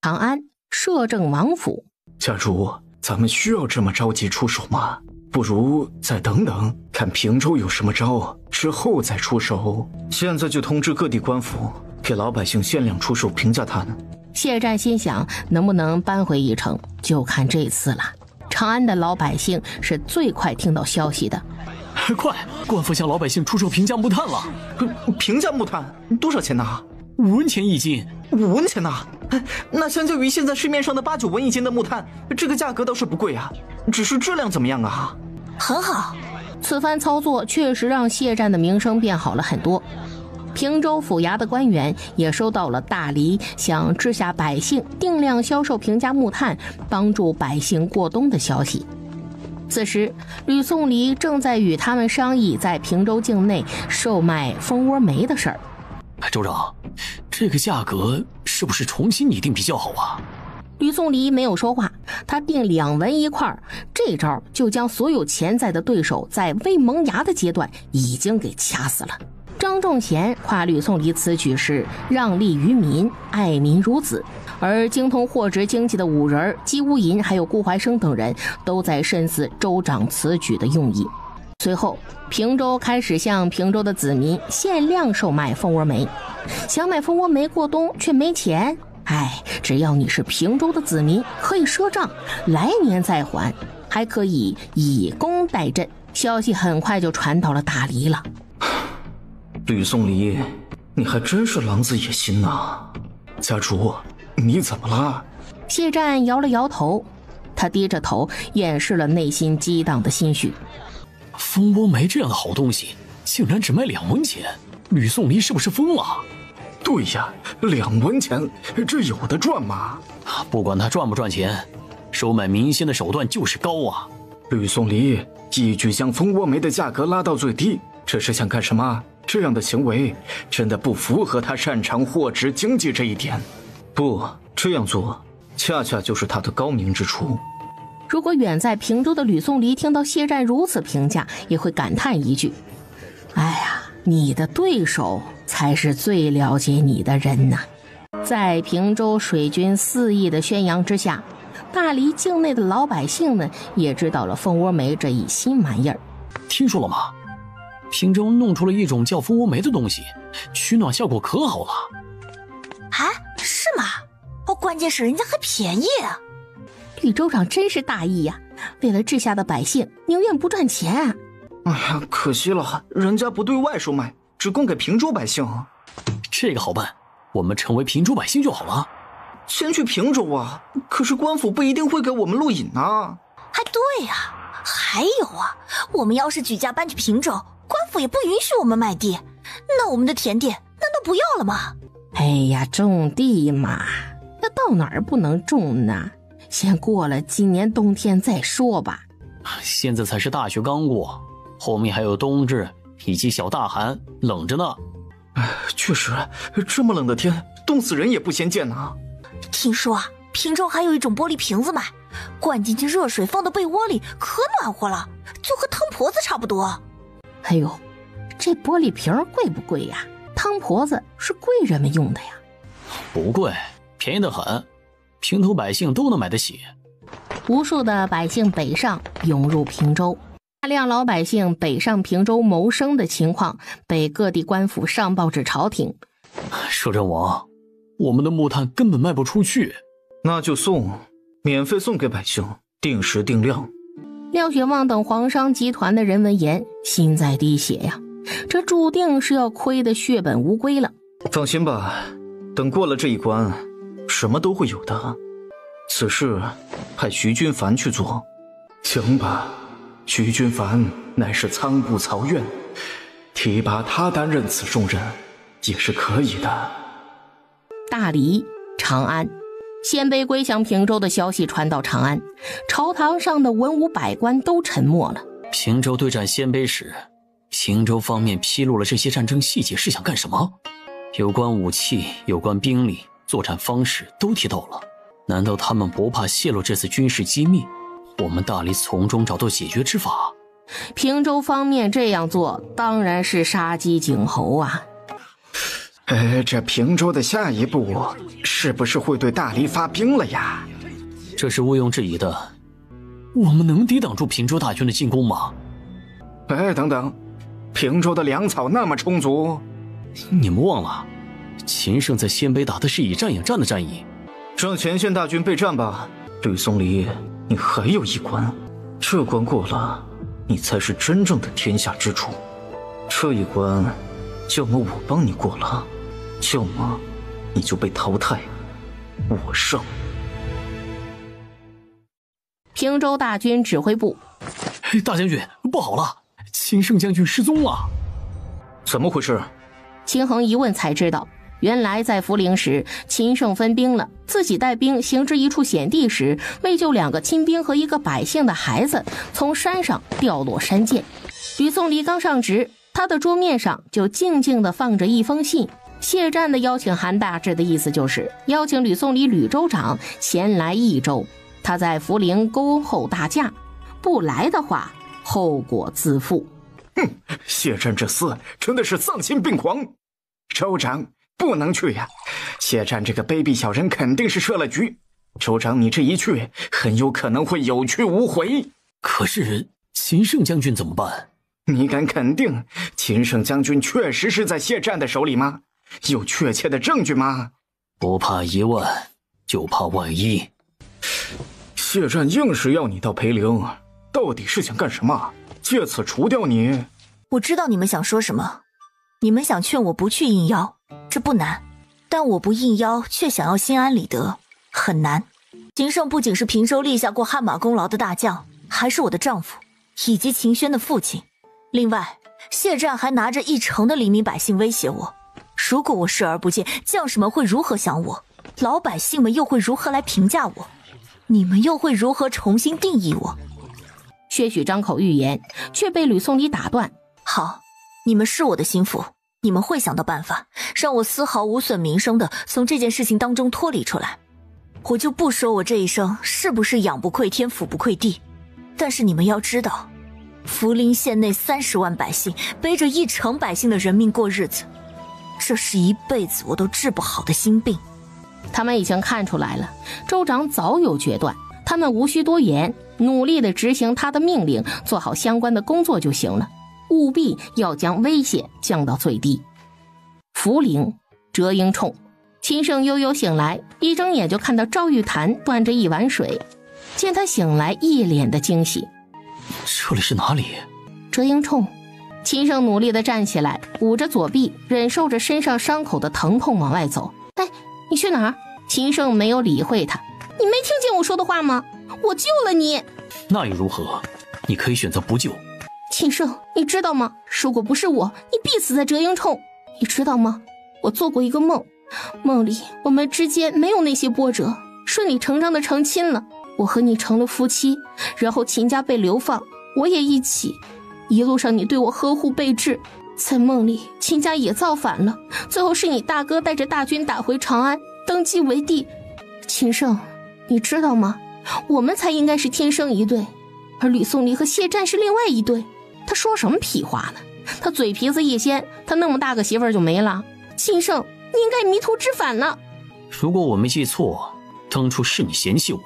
长安摄政王府，家主，咱们需要这么着急出手吗？不如再等等，看平州有什么招，之后再出手。现在就通知各地官府，给老百姓限量出售平价炭。谢战心想，能不能扳回一城，就看这次了。长安的老百姓是最快听到消息的。快，官府向老百姓出售平价木炭了。平价木炭多少钱呢？5文钱一斤。5文钱呢？那相较于现在市面上的8、9文一斤的木炭，这个价格倒是不贵啊，只是质量怎么样啊？很好。此番操作确实让谢战的名声变好了很多。平州府衙的官员也收到了大黎向治下百姓定量销售平价木炭，帮助百姓过冬的消息。此时吕宋黎正在与他们商议在平州境内售卖蜂窝煤的事儿。州长，这个价格是不是重新拟定比较好啊？吕宋黎没有说话，他定2文一块，这招就将所有潜在的对手在未萌芽的阶段已经给掐死了。张仲贤夸吕宋黎此举是让利于民，爱民如子，而精通货值经济的武人姬无银还有顾怀生等人都在深思州长此举的用意。随后平州开始向平州的子民限量售卖蜂窝煤，想买蜂窝煤过冬却没钱，只要你是平州的子民，可以赊账，来年再还，还可以以工代赈。消息很快就传到了大黎了。吕宋黎，你还真是狼子野心呐！家主，你怎么了？谢战摇了摇头，他低着头掩饰了内心激荡的心绪。蜂窝煤这样的好东西竟然只卖2文钱，吕宋黎是不是疯了？对呀，2文钱，这有的赚吗？不管他赚不赚钱，收买民心的手段就是高啊！吕宋黎一举将蜂窝煤的价格拉到最低，这是想干什么？这样的行为真的不符合他擅长货值经济这一点。不，这样做恰恰就是他的高明之处。如果远在平州的吕宋黎听到谢战如此评价，也会感叹一句：你的对手才是最了解你的人呐。在平州水军肆意的宣扬之下，大黎境内的老百姓呢，也知道了蜂窝煤这一新玩意儿。听说了吗？平州弄出了一种叫蜂窝煤的东西，取暖效果可好了。是吗？关键是人家还便宜啊！吕州长真是大义呀，为了治下的百姓，宁愿不赚钱。可惜了，人家不对外售卖，只供给平州百姓。这个好办，我们成为平州百姓就好了。先去平州啊，可是官府不一定会给我们录引啊。对呀，还有我们要是举家搬去平州，官府也不允许我们卖地，那我们的田地难道不要了吗？种地嘛，那到哪儿不能种呢？先过了今年冬天再说吧。现在才是大雪刚过，后面还有冬至以及小大寒，冷着呢。确实，这么冷的天，冻死人也不嫌见呐。听说平州还有一种玻璃瓶子卖，灌进去热水放到被窝里，可暖和了，就和汤婆子差不多。这玻璃瓶贵不贵呀？汤婆子是贵人们用的呀。不贵，便宜得很，平头百姓都能买得起。无数的百姓北上涌入平州，大量老百姓北上平州谋生的情况被各地官府上报至朝廷。摄政王，我们的木炭根本卖不出去。那就免费送给百姓，定时定量。廖雪旺等皇商集团的人闻言，心在滴血呀，这注定是要亏得血本无归了。放心吧，等过了这一关，什么都会有的。此事派徐君凡去做。行吧，徐君凡乃是仓部曹院，提拔他担任此重任也是可以的。大理、长安，鲜卑归降平州的消息传到长安，朝堂上的文武百官都沉默了。平州对战鲜卑时，平州方面披露了这些战争细节是想干什么？有关武器、有关兵力、作战方式都提到了，难道他们不怕泄露这次军事机密？我们大理从中找到解决之法。平州方面这样做当然是杀鸡儆猴啊。这平州的下一步是不是会对大理发兵了呀？这是毋庸置疑的。我们能抵挡住平州大军的进攻吗？等等，平州的粮草那么充足？你们忘了，秦胜在鲜卑打的是以战养战的战役。让前线大军备战吧。吕松离，你还有一关，这关过了，你才是真正的天下之主。这一关，要么我帮你过了，要么你就被淘汰，我胜。平州大军指挥部，大将军，不好了，秦胜将军失踪了。怎么回事？秦衡一问才知道，原来在涪陵时，秦胜分兵了，自己带兵行至一处险地时，为救2个亲兵和1个百姓的孩子，从山上掉落山涧。吕宋离刚上职，他的桌面上就静静地放着一封信，谢战的邀请函大致的意思就是邀请吕宋离吕州长前来益州，他在涪陵恭候大驾，不来的话后果自负。谢战这厮真的是丧心病狂。州长不能去呀，谢战这个卑鄙小人肯定是设了局。州长你这一去，很有可能会有去无回。可是秦胜将军怎么办？你敢肯定秦胜将军确实是在谢战的手里吗？有确切的证据吗？不怕一万，就怕万一。谢战硬是要你到裴陵，到底是想干什么？借此除掉你？我知道你们想说什么，你们想劝我不去应邀，这不难，但我不应邀却想要心安理得，很难。秦胜不仅是平州立下过汗马功劳的大将，还是我的丈夫，以及秦轩的父亲。另外，谢战还拿着1城的黎民百姓威胁我，如果我视而不见，将士们会如何想我？老百姓们又会如何来评价我？你们又会如何重新定义我？薛许张口欲言，却被吕宋离打断。好，你们是我的心腹，你们会想到办法，让我丝毫无损名声的从这件事情当中脱离出来。我就不说我这一生是不是仰不愧天，俯不愧地，但是你们要知道，涪陵县内30万百姓背着1城百姓的人命过日子，这是一辈子我都治不好的心病。他们已经看出来了，州长早有决断，他们无需多言，努力地执行他的命令，做好相关的工作就行了，务必要将威胁降到最低。涪陵，折英冲。秦胜悠悠醒来，一睁眼就看到赵玉潭端着一碗水，见他醒来一脸的惊喜。这里是哪里？折英冲。秦胜努力地站起来，捂着左臂，忍受着身上伤口的疼痛往外走。哎，你去哪儿？秦胜没有理会他。你没听见我说的话吗？我救了你。那又如何？你可以选择不救。秦胜，你知道吗？如果不是我，你必死在折英冲。你知道吗？我做过一个梦，梦里我们之间没有那些波折，顺理成章的成亲了。我和你成了夫妻，然后秦家被流放，我也一起。一路上你对我呵护备至，在梦里秦家也造反了，最后是你大哥带着大军打回长安，登基为帝。秦胜，你知道吗？我们才应该是天生一对，而吕宋离和谢战是另外一对。他说什么屁话呢？他嘴皮子一掀，他那么大个媳妇儿就没了。秦胜，你应该迷途知返了。如果我没记错，当初是你嫌弃我，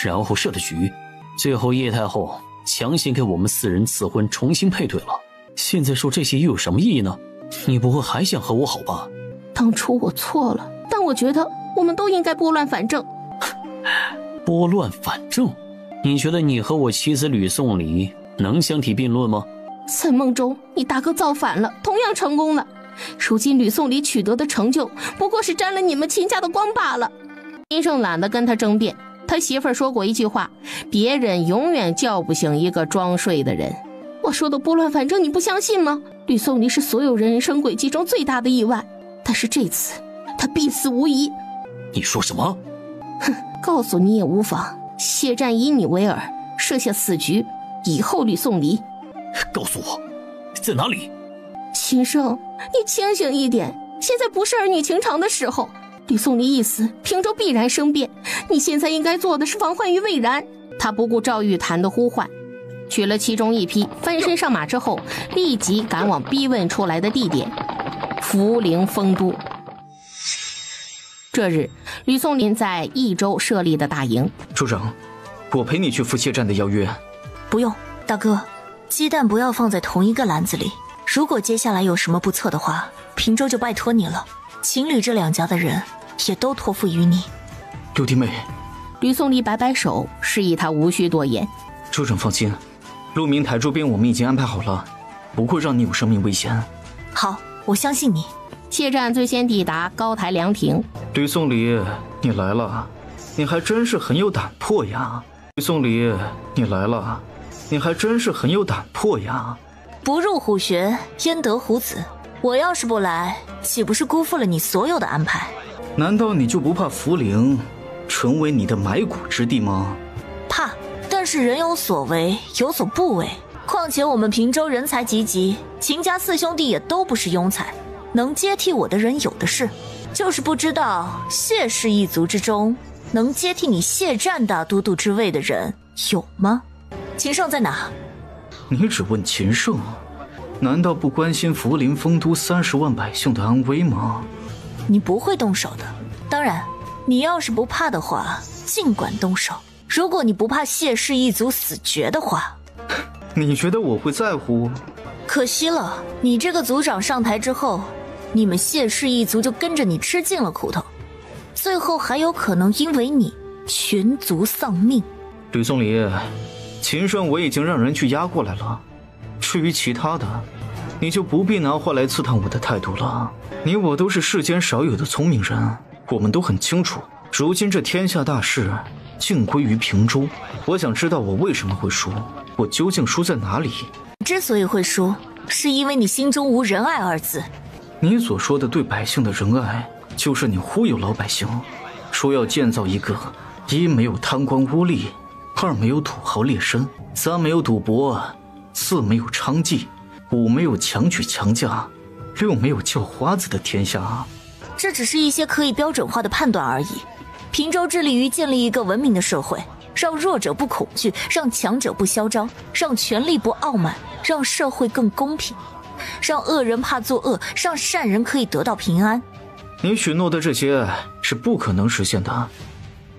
然后设的局，最后叶太后强行给我们4人赐婚，重新配对了。现在说这些又有什么意义呢？你不会还想和我好吧？当初我错了，但我觉得我们都应该拨乱反正。拨乱反正？你觉得你和我妻子吕宋离能相提并论吗？在梦中你大哥造反了，同样成功了。如今吕宋离取得的成就不过是沾了你们秦家的光罢了。秦胜懒得跟他争辩，他他媳妇儿说过一句话，别人永远叫不醒一个装睡的人。我说的拨乱反正你不相信吗？吕宋离是所有人生轨迹中最大的意外，但是这次他必死无疑。你说什么？哼，告诉你也无妨，谢战以你为饵，设下死局，以后吕宋离。告诉我在哪里？秦胜，你清醒一点，现在不是儿女情长的时候。吕宋离一死，平州必然生变，你现在应该做的是防患于未然。他不顾赵玉潭的呼唤，取了其中一批，翻身上马之后，立即赶往逼问出来的地点——涪陵丰都。这日，吕宋林在益州设立的大营。州长，我陪你去赴谢战的邀约。不用，大哥，鸡蛋不要放在同一个篮子里。如果接下来有什么不测的话，平州就拜托你了。秦吕这两家的人也都托付于你。六弟妹，吕宋离摆摆手，示意他无需多言。州长放心，鹿鸣台周边我们已经安排好了，不会让你有生命危险。好，我相信你。谢战最先抵达高台凉亭。吕宋离，你来了，你还真是很有胆魄呀。吕宋离，你来了，你还真是很有胆魄呀。不入虎穴，焉得虎子？我要是不来，岂不是辜负了你所有的安排？难道你就不怕涪陵成为你的埋骨之地吗？怕，但是人有所为，有所不为。况且我们平州人才济济，秦家四兄弟也都不是庸才，能接替我的人有的是。就是不知道谢氏一族之中，能接替你谢战大都督之位的人有吗？秦胜在哪？你只问秦胜？难道不关心涪陵丰都30万百姓的安危吗？你不会动手的。当然，你要是不怕的话，尽管动手。如果你不怕谢氏一族死绝的话，你觉得我会在乎？可惜了，你这个族长上台之后，你们谢氏一族就跟着你吃尽了苦头，最后还有可能因为你全族丧命。吕宋离，秦胜我已经让人去押过来了，至于其他的，你就不必拿话来刺探我的态度了。你我都是世间少有的聪明人，我们都很清楚，如今这天下大势尽归于平州。我想知道我为什么会输，我究竟输在哪里？之所以会输，是因为你心中无仁爱二字。你所说的对百姓的仁爱，就是你忽悠老百姓，说要建造一个一没有贪官污吏，二没有土豪劣绅，三没有赌博，四没有娼妓，五没有强娶强嫁，六没有叫花子的天下。这只是一些可以标准化的判断而已。平州致力于建立一个文明的社会，让弱者不恐惧，让强者不嚣张，让权力不傲慢，让社会更公平，让恶人怕作恶，让善人可以得到平安。你许诺的这些是不可能实现的，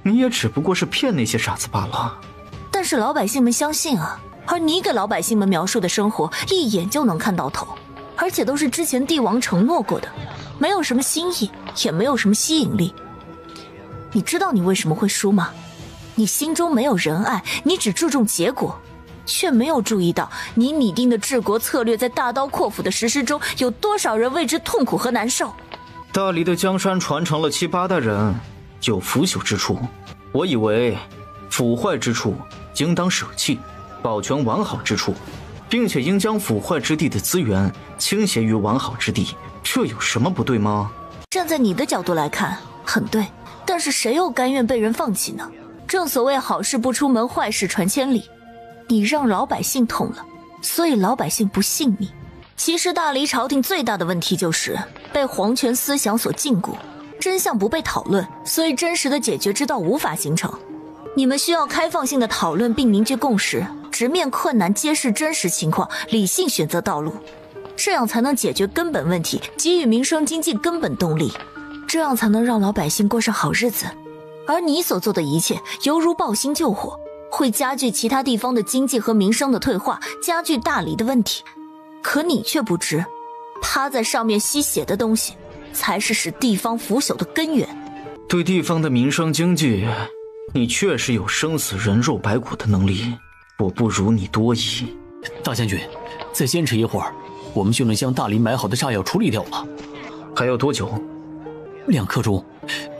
你也只不过是骗那些傻子罢了。但是老百姓们相信啊，而你给老百姓们描述的生活一眼就能看到头，而且都是之前帝王承诺过的，没有什么新意，也没有什么吸引力。你知道你为什么会输吗？你心中没有仁爱，你只注重结果，却没有注意到你拟定的治国策略在大刀阔斧的实施中，有多少人为之痛苦和难受。大理的江山传承了7、8代人，有腐朽之处，我以为腐坏之处应当舍弃，保全完好之处，并且应将腐坏之地的资源倾斜于完好之地，这有什么不对吗？站在你的角度来看很对，但是谁又甘愿被人放弃呢？正所谓好事不出门，坏事传千里。你让老百姓痛了，所以老百姓不信你。其实大理朝廷最大的问题就是被皇权思想所禁锢，真相不被讨论，所以真实的解决之道无法形成。你们需要开放性的讨论并凝聚共识，直面困难，揭示真实情况，理性选择道路，这样才能解决根本问题，给予民生经济根本动力，这样才能让老百姓过上好日子。而你所做的一切犹如暴星救火，会加剧其他地方的经济和民生的退化，加剧大理的问题。可你却不知，趴在上面吸血的东西才是使地方腐朽的根源。对地方的民生经济，你确实有生死人肉白骨的能力，我不如你多矣。大将军，再坚持一会儿，我们就能将大理埋好的炸药处理掉了。还要多久？ 2刻钟，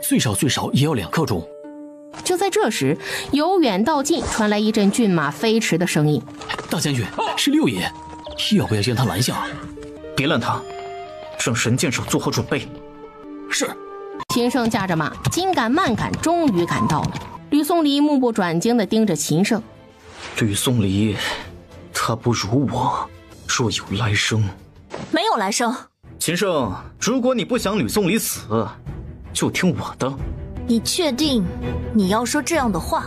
最少也要2刻钟。就在这时，由远到近传来一阵骏马飞驰的声音。大将军，是六爷，要不要将他拦下？别拦他，让神箭手做好准备。是。秦胜驾着马，紧赶慢赶，终于赶到了。吕宋离目不转睛地盯着秦胜。吕宋离，他不如我，若有来生。没有来生。秦胜，如果你不想吕宋离死，就听我的。你确定你要说这样的话？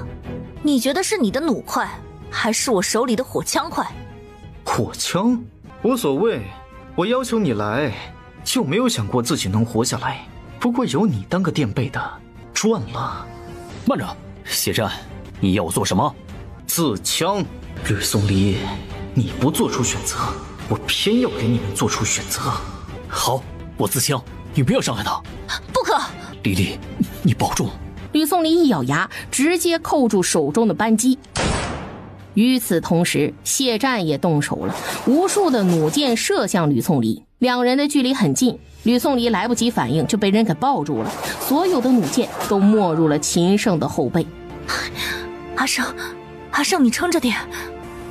你觉得是你的弩快，还是我手里的火枪快？火枪无所谓，我要求你来，就没有想过自己能活下来。不过有你当个垫背的，赚了。慢着，谢战，你要我做什么？自枪。吕宋离，你不做出选择，我偏要给你们做出选择。好，我自枪，你不要伤害他。不可！丽丽，你保重。吕宋离一咬牙，直接扣住手中的扳机。与此同时，谢战也动手了，无数的弩箭射向吕宋离。两人的距离很近，吕宋离来不及反应就被人给抱住了，所有的弩箭都没入了秦胜的后背。阿胜，你撑着点。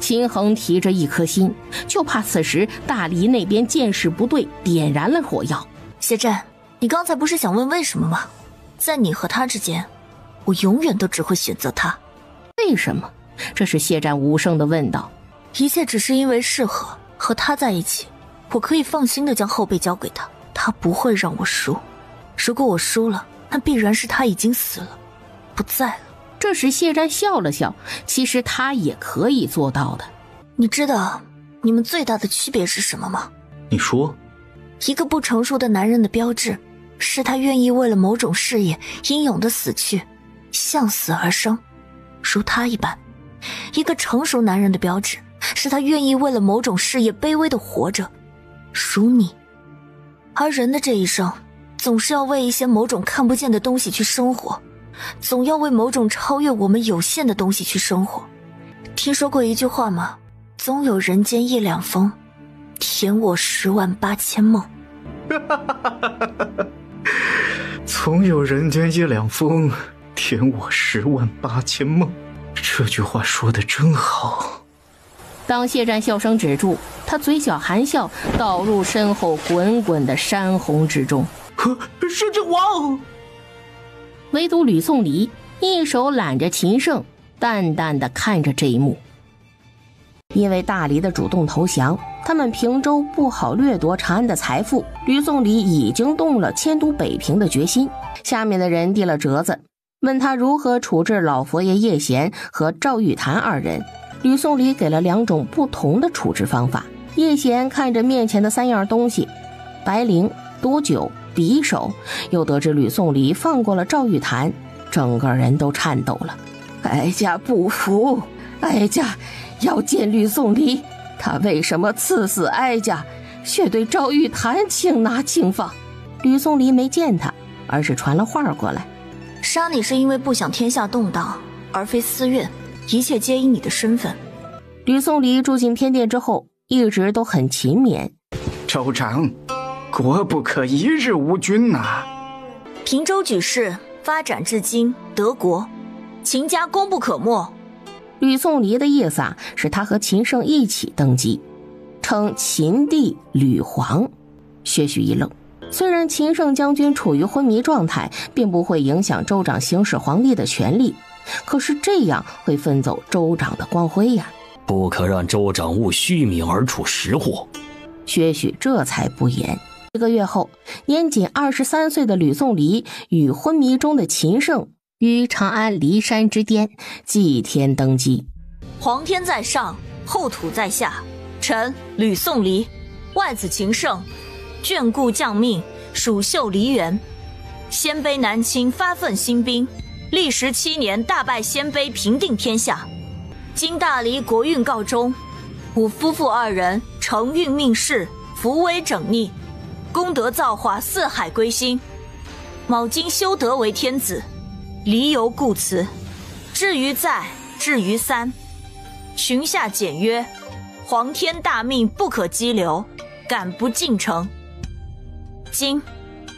秦衡提着一颗心，就怕此时大黎那边见势不对，点燃了火药。谢战，你刚才不是想问为什么吗？在你和他之间，我永远都只会选择他。为什么？这是谢战无声地问道。一切只是因为适合，和他在一起，我可以放心地将后背交给他，他不会让我输。如果我输了，那必然是他已经死了，不在了。这时谢战笑了笑，其实他也可以做到的。你知道你们最大的区别是什么吗？你说。一个不成熟的男人的标志，是他愿意为了某种事业英勇的死去，向死而生，如他一般。一个成熟男人的标志，是他愿意为了某种事业卑微的活着，如你。而人的这一生，总是要为一些某种看不见的东西去生活，总要为某种超越我们有限的东西去生活。听说过一句话吗？总有人间一两风，填我108000梦。总有人间一两风，填我108000梦。这句话说得真好。当谢战笑声止住，他嘴角含笑，倒入身后滚滚的山洪之中。摄政王！唯独吕宋离一手揽着秦胜，淡淡的看着这一幕。因为大黎的主动投降，他们平州不好掠夺长安的财富，吕宋离已经动了迁都北平的决心。下面的人递了折子，问他如何处置老佛爷叶贤和赵玉潭二人。吕宋离给了2种不同的处置方法。叶贤看着面前的3样东西，白绫、毒酒、匕首，又得知吕宋离放过了赵玉潭，整个人都颤抖了。哀家不服，哀家要见吕宋离，他为什么赐死哀家，却对赵玉潭轻拿轻放？吕宋离没见他，而是传了话过来。杀你是因为不想天下动荡，而非私怨，一切皆因你的身份。吕宋离住进偏殿之后，一直都很勤勉。州长，国不可一日无君呐。平州举事发展至今，得国，秦家功不可没。吕宋离的意思是他和秦胜一起登基，称秦帝吕皇。薛许一愣，虽然秦胜将军处于昏迷状态，并不会影响州长行使皇帝的权力，可是这样会分走州长的光辉呀。不可让州长误虚名而处实祸。薛许这才不言。1个月后，年仅23岁的吕宋离与昏迷中的秦胜于长安骊山之巅祭天登基。皇天在上，后土在下，臣吕宋离，外子秦胜，眷顾将命，蜀绣梨园。鲜卑南侵，发奋兴兵，历时7年，大败鲜卑，平定天下。今大黎国运告终，吾夫妇2人承运命世，扶危整逆，功德造化四海归心。卯今修德为天子，离犹故辞。至于在，至于三，群下简约，皇天大命不可激流，敢不进城。今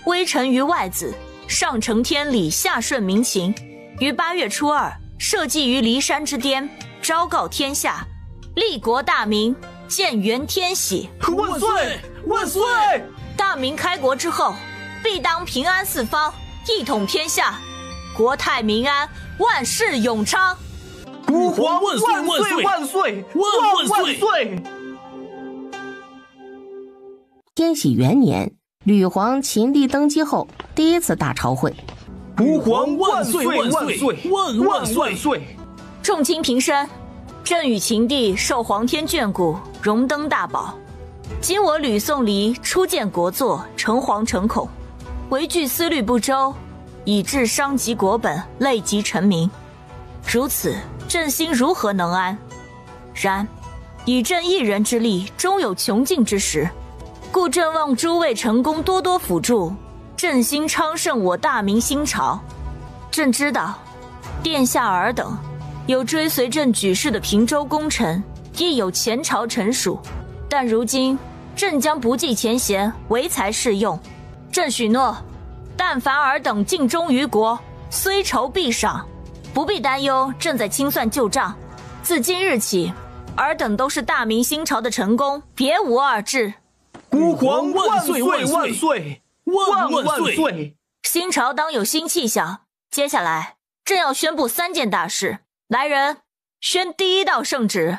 微臣于外子，上承天理，下顺民情，于8月初2设祭于骊山之巅，昭告天下，立国大明，建元天禧。万岁！万岁！大明开国之后，必当平安四方，一统天下，国泰民安，万事永昌。吾皇万岁万岁万岁万岁！天禧元年，吕皇秦帝登基后第一次大朝会。吾皇万岁万岁万岁！众卿平身，朕与秦帝受皇天眷顾，荣登大宝。今我吕宋黎初见国祚，诚惶诚恐，唯惧思虑不周，以致伤及国本，累及臣民。如此，朕心如何能安？然以朕一人之力，终有穷尽之时，故朕望诸位臣公多多辅助，振兴昌盛我大明新朝。朕知道，殿下尔等有追随朕举事的平州功臣，亦有前朝臣属，但如今朕将不计前嫌，唯才是用。朕许诺，但凡尔等尽忠于国，虽仇必赏，不必担忧朕在清算旧账。自今日起，尔等都是大明新朝的臣工，别无二致。吾皇万岁万岁万岁！新朝当有新气象。接下来，朕要宣布3件大事。来人，宣第一道圣旨。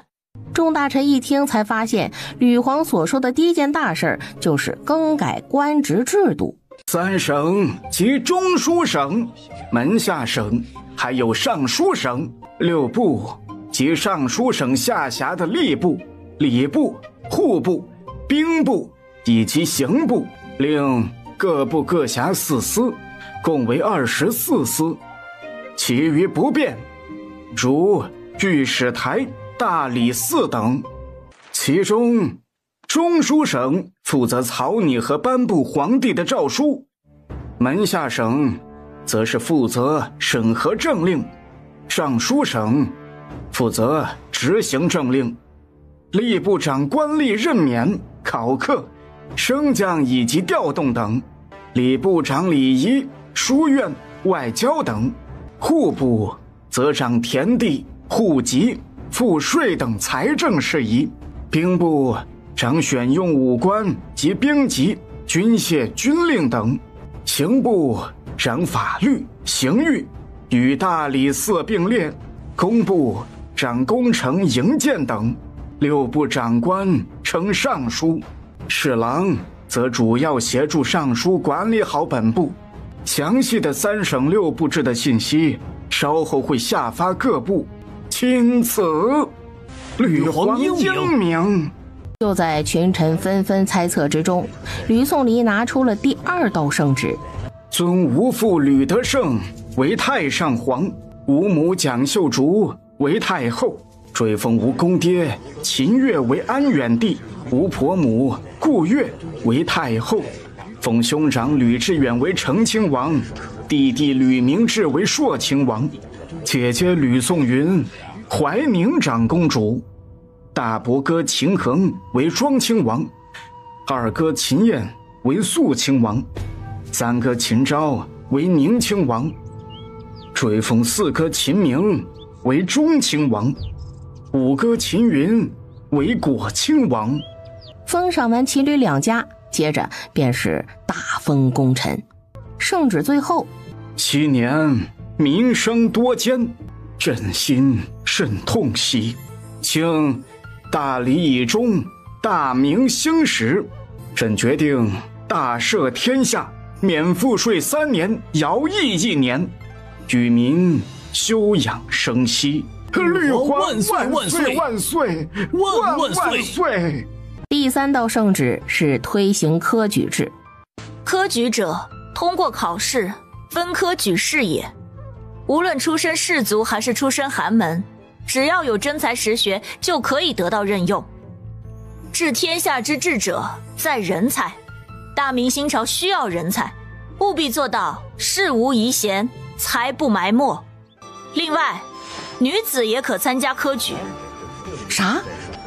众大臣一听，才发现吕皇所说的第一件大事就是更改官职制度。3省即中书省、门下省，还有尚书省；6部即尚书省下辖的吏部、礼部、户部、兵部以及刑部，另各部各辖4司，共为24司。其余不变，如御史台、大理寺等。其中中书省负责草拟和颁布皇帝的诏书，门下省则是负责审核政令，尚书省负责执行政令，吏部长官吏任免、考课、升降以及调动等，礼部长礼仪、书院、外交等，户部则掌田地、户籍、赋税等财政事宜，兵部掌选用武官及兵籍、军械、军令等，刑部掌法律、刑狱，与大理寺并列，工部掌工程、营建等，6部长官称尚书，侍郎则主要协助尚书管理好本部。详细的3省6部制的信息，稍后会下发各部。钦此，吕皇英明。就在群臣纷纷猜测之中，吕宋黎拿出了第2道圣旨：尊吾父吕德胜为太上皇，吾母蒋秀竹为太后，追封吾公爹秦越为安远帝，吾婆母顾越为太后，封兄长吕志远为成亲王，弟弟吕明志为朔亲王，姐姐吕颂云怀宁长公主，大伯哥秦衡为庄亲王，二哥秦彦为肃亲王，3哥秦昭为宁亲王，追封4哥秦明为中亲王，5哥秦云为果亲王。封赏完秦吕2家，接着便是大封功臣。圣旨最后：7年民生多艰，朕心甚痛惜，请大礼以终，大明兴时。朕决定大赦天下，免赋税3年，徭役1年，举民休养生息。吕皇万岁万岁万岁万岁！第3道圣旨是推行科举制。科举者，通过考试分科举士也。无论出身士族还是出身寒门，只要有真才实学，就可以得到任用。治天下之治者，在人才。大明新朝需要人才，务必做到事无遗贤，才不埋没。另外，女子也可参加科举。啥？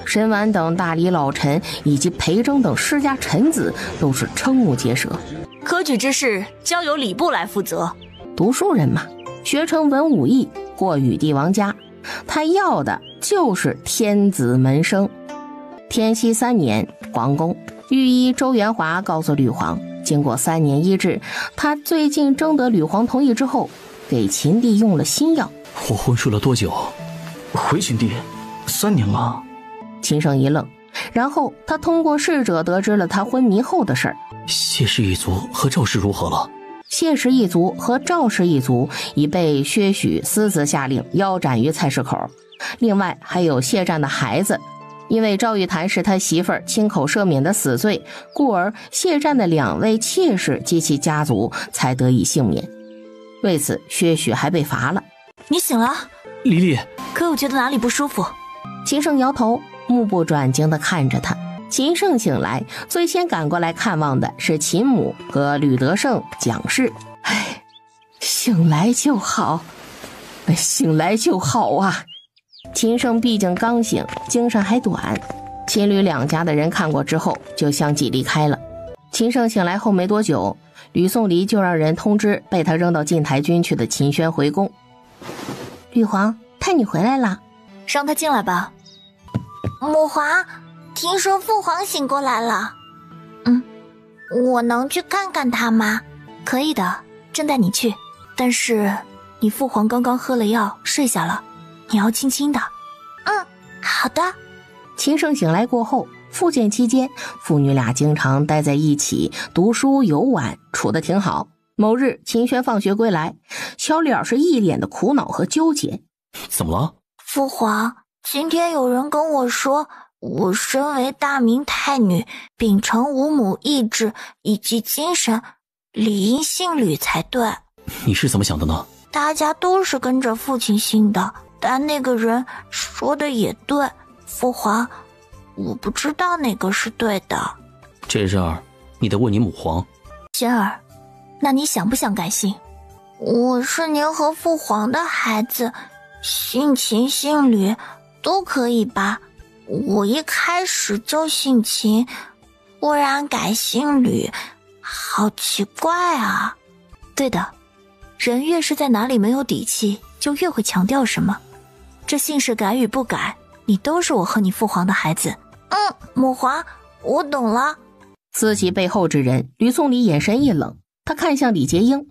申完等大理老臣以及裴征等世家臣子都是瞠目结舌。科举之事交由礼部来负责。读书人嘛，学成文武艺，过羽帝王家。他要的就是天子门生。天熙3年，皇宫，御医周元华告诉吕皇，经过3年医治，他最近征得吕皇同意之后，给秦帝用了新药。我昏睡了多久？回秦帝3年了。秦胜一愣，然后他通过侍者得知了他昏迷后的事儿。谢氏一族和赵氏如何了？谢氏一族和赵氏一族已被薛许私自下令腰斩于菜市口，另外还有谢战的孩子，因为赵玉潭是他媳妇儿亲口赦免的死罪，故而谢战的2位妾室及其家族才得以幸免。为此，薛许还被罚了。你醒了，黎黎，可有觉得哪里不舒服？秦胜摇头，目不转睛地看着他。秦胜醒来，最先赶过来看望的是秦母和吕德胜、蒋氏。哎，醒来就好，醒来就好啊！秦胜毕竟刚醒，精神还短。秦吕2家的人看过之后，就相继离开了。秦胜醒来后没多久，吕宋离就让人通知被他扔到禁台军去的秦轩回宫。吕皇，看你回来了，让他进来吧。母皇，听说父皇醒过来了。我能去看看他吗？可以的，正带你去。但是你父皇刚刚喝了药睡下了，你要轻轻的。好的。秦胜醒来过后，复健期间，父女俩经常待在一起读书游玩，处得挺好。某日，秦轩放学归来，小脸是一脸的苦恼和纠结。怎么了？父皇，今天有人跟我说，我身为大明太女，秉承5母意志以及精神，理应姓吕才对。你是怎么想的呢？大家都是跟着父亲姓的，但那个人说的也对。父皇，我不知道哪个是对的。这事儿你得问你母皇。仙儿，那你想不想改姓？我是您和父皇的孩子，姓秦姓吕都可以吧？我一开始就姓秦，忽然改姓吕，好奇怪啊。对的，人越是在哪里没有底气，就越会强调什么。这姓氏改与不改，你都是我和你父皇的孩子。母皇，我懂了。思及背后之人，吕宋离眼神一冷，他看向李洁英。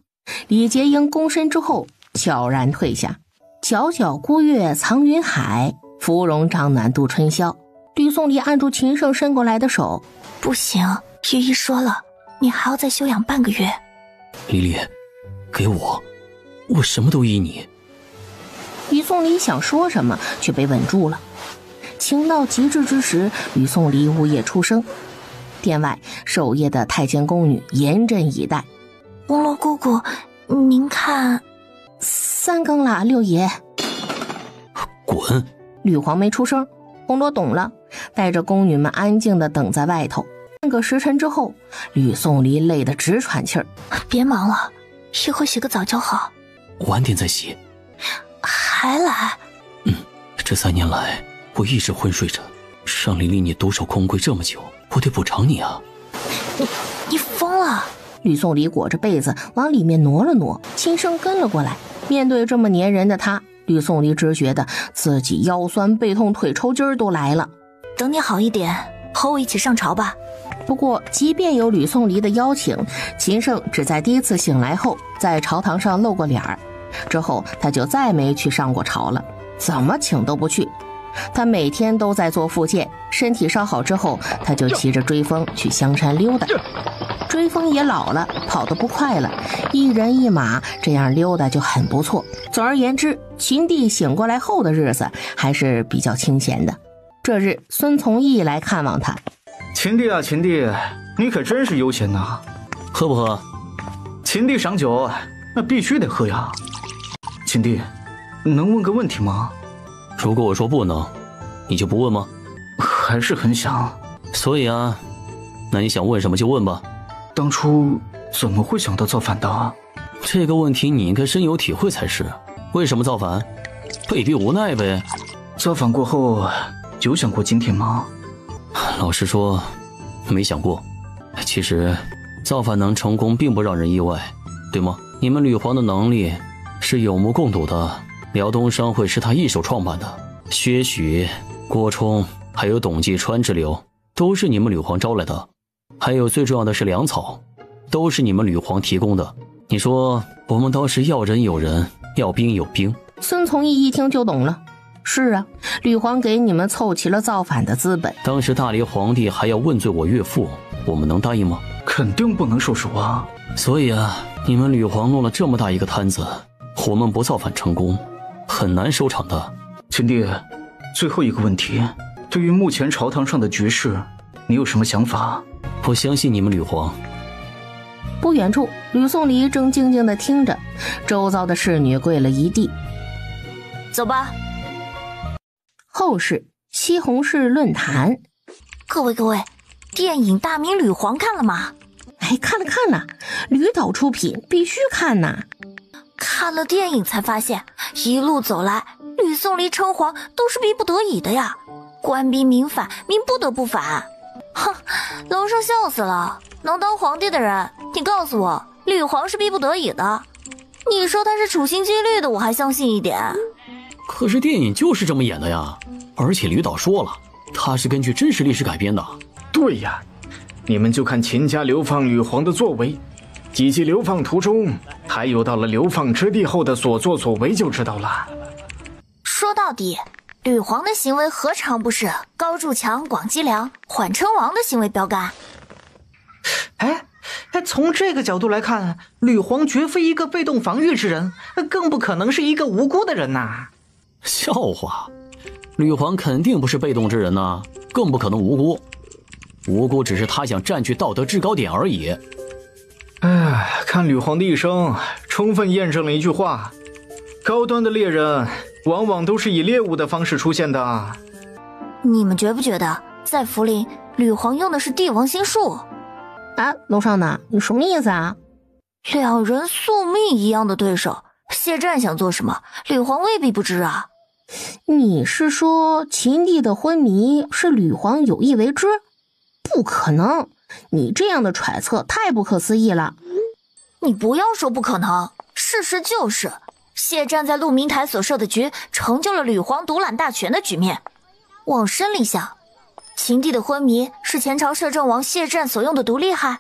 李洁英躬身之后悄然退下。皎皎孤月藏云海，芙蓉帐暖度春宵。吕宋离按住秦胜伸过来的手。不行，御医说了，你还要再休养半个月。黎黎，给我什么都依你。吕宋离想说什么，却被稳住了。情到极致之时，吕宋离呜咽出声。殿外守夜的太监宫女严阵以待。红罗姑姑，您看？3更了，六爷。滚！吕皇没出声，红罗懂了，带着宫女们安静地等在外头。半个时辰之后，吕宋离累得直喘气儿。别忙了，一会儿洗个澡就好。晚点再洗。还来？这3年来我一直昏睡着，让黎黎你独守空闺这么久，我得补偿你啊。你疯了！吕宋离裹着被子往里面挪了挪，秦胜跟了过来。面对这么粘人的他，吕宋离只觉得自己腰酸背痛腿抽筋儿都来了。等你好一点，和我一起上朝吧。不过即便有吕宋离的邀请，秦胜只在第1次醒来后在朝堂上露过脸儿，之后他就再没去上过朝了，怎么请都不去。他每天都在做复健，身体稍好之后，他就骑着追风去香山溜达。追风也老了，跑得不快了，一人一马这样溜达就很不错。总而言之，秦帝醒过来后的日子还是比较清闲的。这日，孙从义来看望他。秦帝啊，秦帝，你可真是悠闲呐！喝不喝？秦帝赏酒，那必须得喝呀。秦帝，能问个问题吗？如果我说不能，你就不问吗？还是很想。所以啊，那你想问什么就问吧。当初怎么会想到造反的？这个问题你应该深有体会才是。为什么造反？被逼无奈呗。造反过后，有想过今天吗？老实说，没想过。其实，造反能成功并不让人意外，对吗？你们吕皇的能力，是有目共睹的。辽东商会是他一手创办的，薛许、郭冲还有董继川之流，都是你们吕皇招来的。还有最重要的是粮草，都是你们吕皇提供的。你说我们倒是要人有人，要兵有兵。孙从义一听就懂了。是啊，吕皇给你们凑齐了造反的资本。当时大黎皇帝还要问罪我岳父，我们能答应吗？肯定不能受数啊。所以啊，你们吕皇弄了这么大一个摊子，我们不造反成功，很难收场的。秦帝，最后一个问题，对于目前朝堂上的局势，你有什么想法？我相信你们吕皇。不远处，吕宋离正静静地听着，周遭的侍女跪了一地。走吧。后世西红柿论坛。各位，电影《大明吕皇》看了吗？哎，看了，吕导出品，必须看呐。看了电影才发现，一路走来，吕宋离称皇都是逼不得已的呀。官逼民反，民不得不反。哼，楼上笑死了。能当皇帝的人，你告诉我，吕皇是逼不得已的。你说他是处心积虑的，我还相信一点。可是电影就是这么演的呀，而且吕导说了，他是根据真实历史改编的。对呀，你们就看秦家流放吕皇的作为，以及流放途中，还有到了流放之地后的所作所为就知道了。说到底，吕皇的行为何尝不是高筑墙、广积粮、缓称王的行为标杆？从这个角度来看，吕皇绝非一个被动防御之人，更不可能是一个无辜的人呐。笑话，吕皇肯定不是被动之人呐，更不可能无辜。无辜只是他想占据道德制高点而已。看吕皇的一生，充分验证了一句话：高端的猎人往往都是以猎物的方式出现的。你们觉不觉得，在涪陵，吕皇用的是帝王心术？啊，楼上的，你什么意思啊？两人宿命一样的对手，谢战想做什么，吕皇未必不知啊。你是说秦帝的昏迷是吕皇有意为之？不可能，你这样的揣测太不可思议了。你不要说不可能，事实就是谢战在鹿鸣台所设的局成就了吕皇独揽大权的局面。往深里想，秦帝的昏迷是前朝摄政王谢战所用的毒厉害，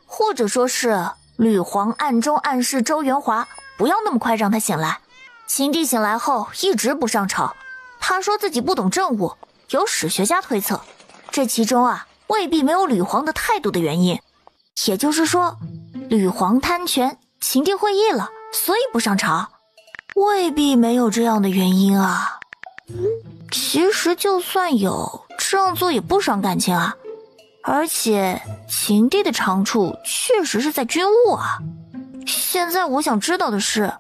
或者说是吕皇暗中暗示周元华不要那么快让他醒来。秦帝醒来后一直不上朝，他说自己不懂政务，有史学家推测，这其中未必没有吕皇的态度的原因。也就是说，吕皇贪权，秦帝会意了，所以不上朝，未必没有这样的原因啊。其实就算有，这样做也不伤感情啊。而且秦帝的长处确实是在军务啊。现在我想知道的是，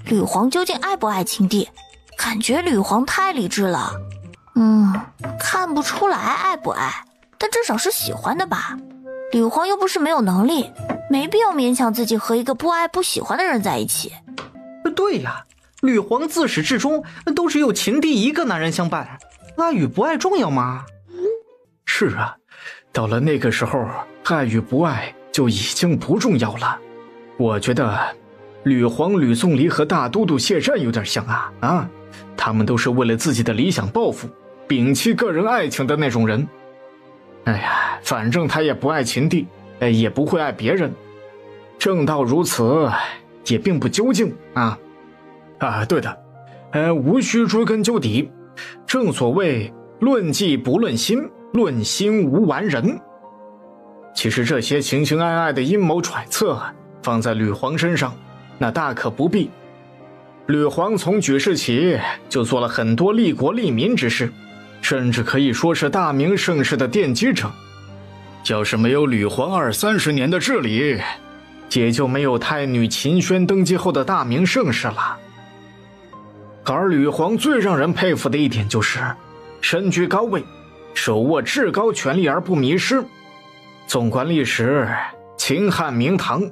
吕皇究竟爱不爱秦帝？感觉吕皇太理智了。看不出来爱不爱，但至少是喜欢的吧。吕皇又不是没有能力，没必要勉强自己和一个不爱不喜欢的人在一起。对呀，吕皇自始至终都只有秦帝一个男人相伴，爱与不爱重要吗？是啊，到了那个时候，爱与不爱就已经不重要了。我觉得吕皇吕宋离和大都督谢战有点像啊，他们都是为了自己的理想抱负，摒弃个人爱情的那种人。哎呀，反正他也不爱秦帝，也不会爱别人。正道如此，也并不究竟啊。对的，无需追根究底。正所谓论迹不论心，论心无完人。其实这些情情爱爱的阴谋揣测，放在吕皇身上，那大可不必。吕皇从举世起就做了很多利国利民之事，甚至可以说是大明盛世的奠基者。要是没有吕皇20-30年的治理，也就没有太女秦宣登基后的大明盛世了。而吕皇最让人佩服的一点就是身居高位，手握至高权力而不迷失。纵观历史，秦汉明唐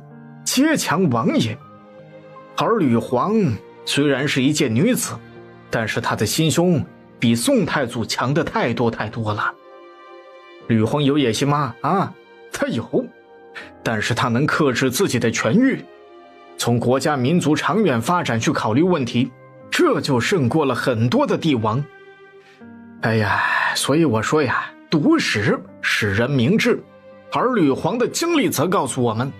皆强王也。而吕皇虽然是一介女子，但是她的心胸比宋太祖强的太多太多了。吕皇有野心吗？他有，但是他能克制自己的权欲。从国家民族长远发展去考虑问题，这就胜过了很多的帝王。哎呀，所以我说呀，读史使人明智，而吕皇的经历则告诉我们，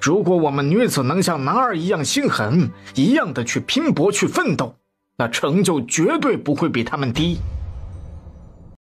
如果我们女子能像男儿一样心狠，一样的去拼搏去奋斗，那成就绝对不会比他们低。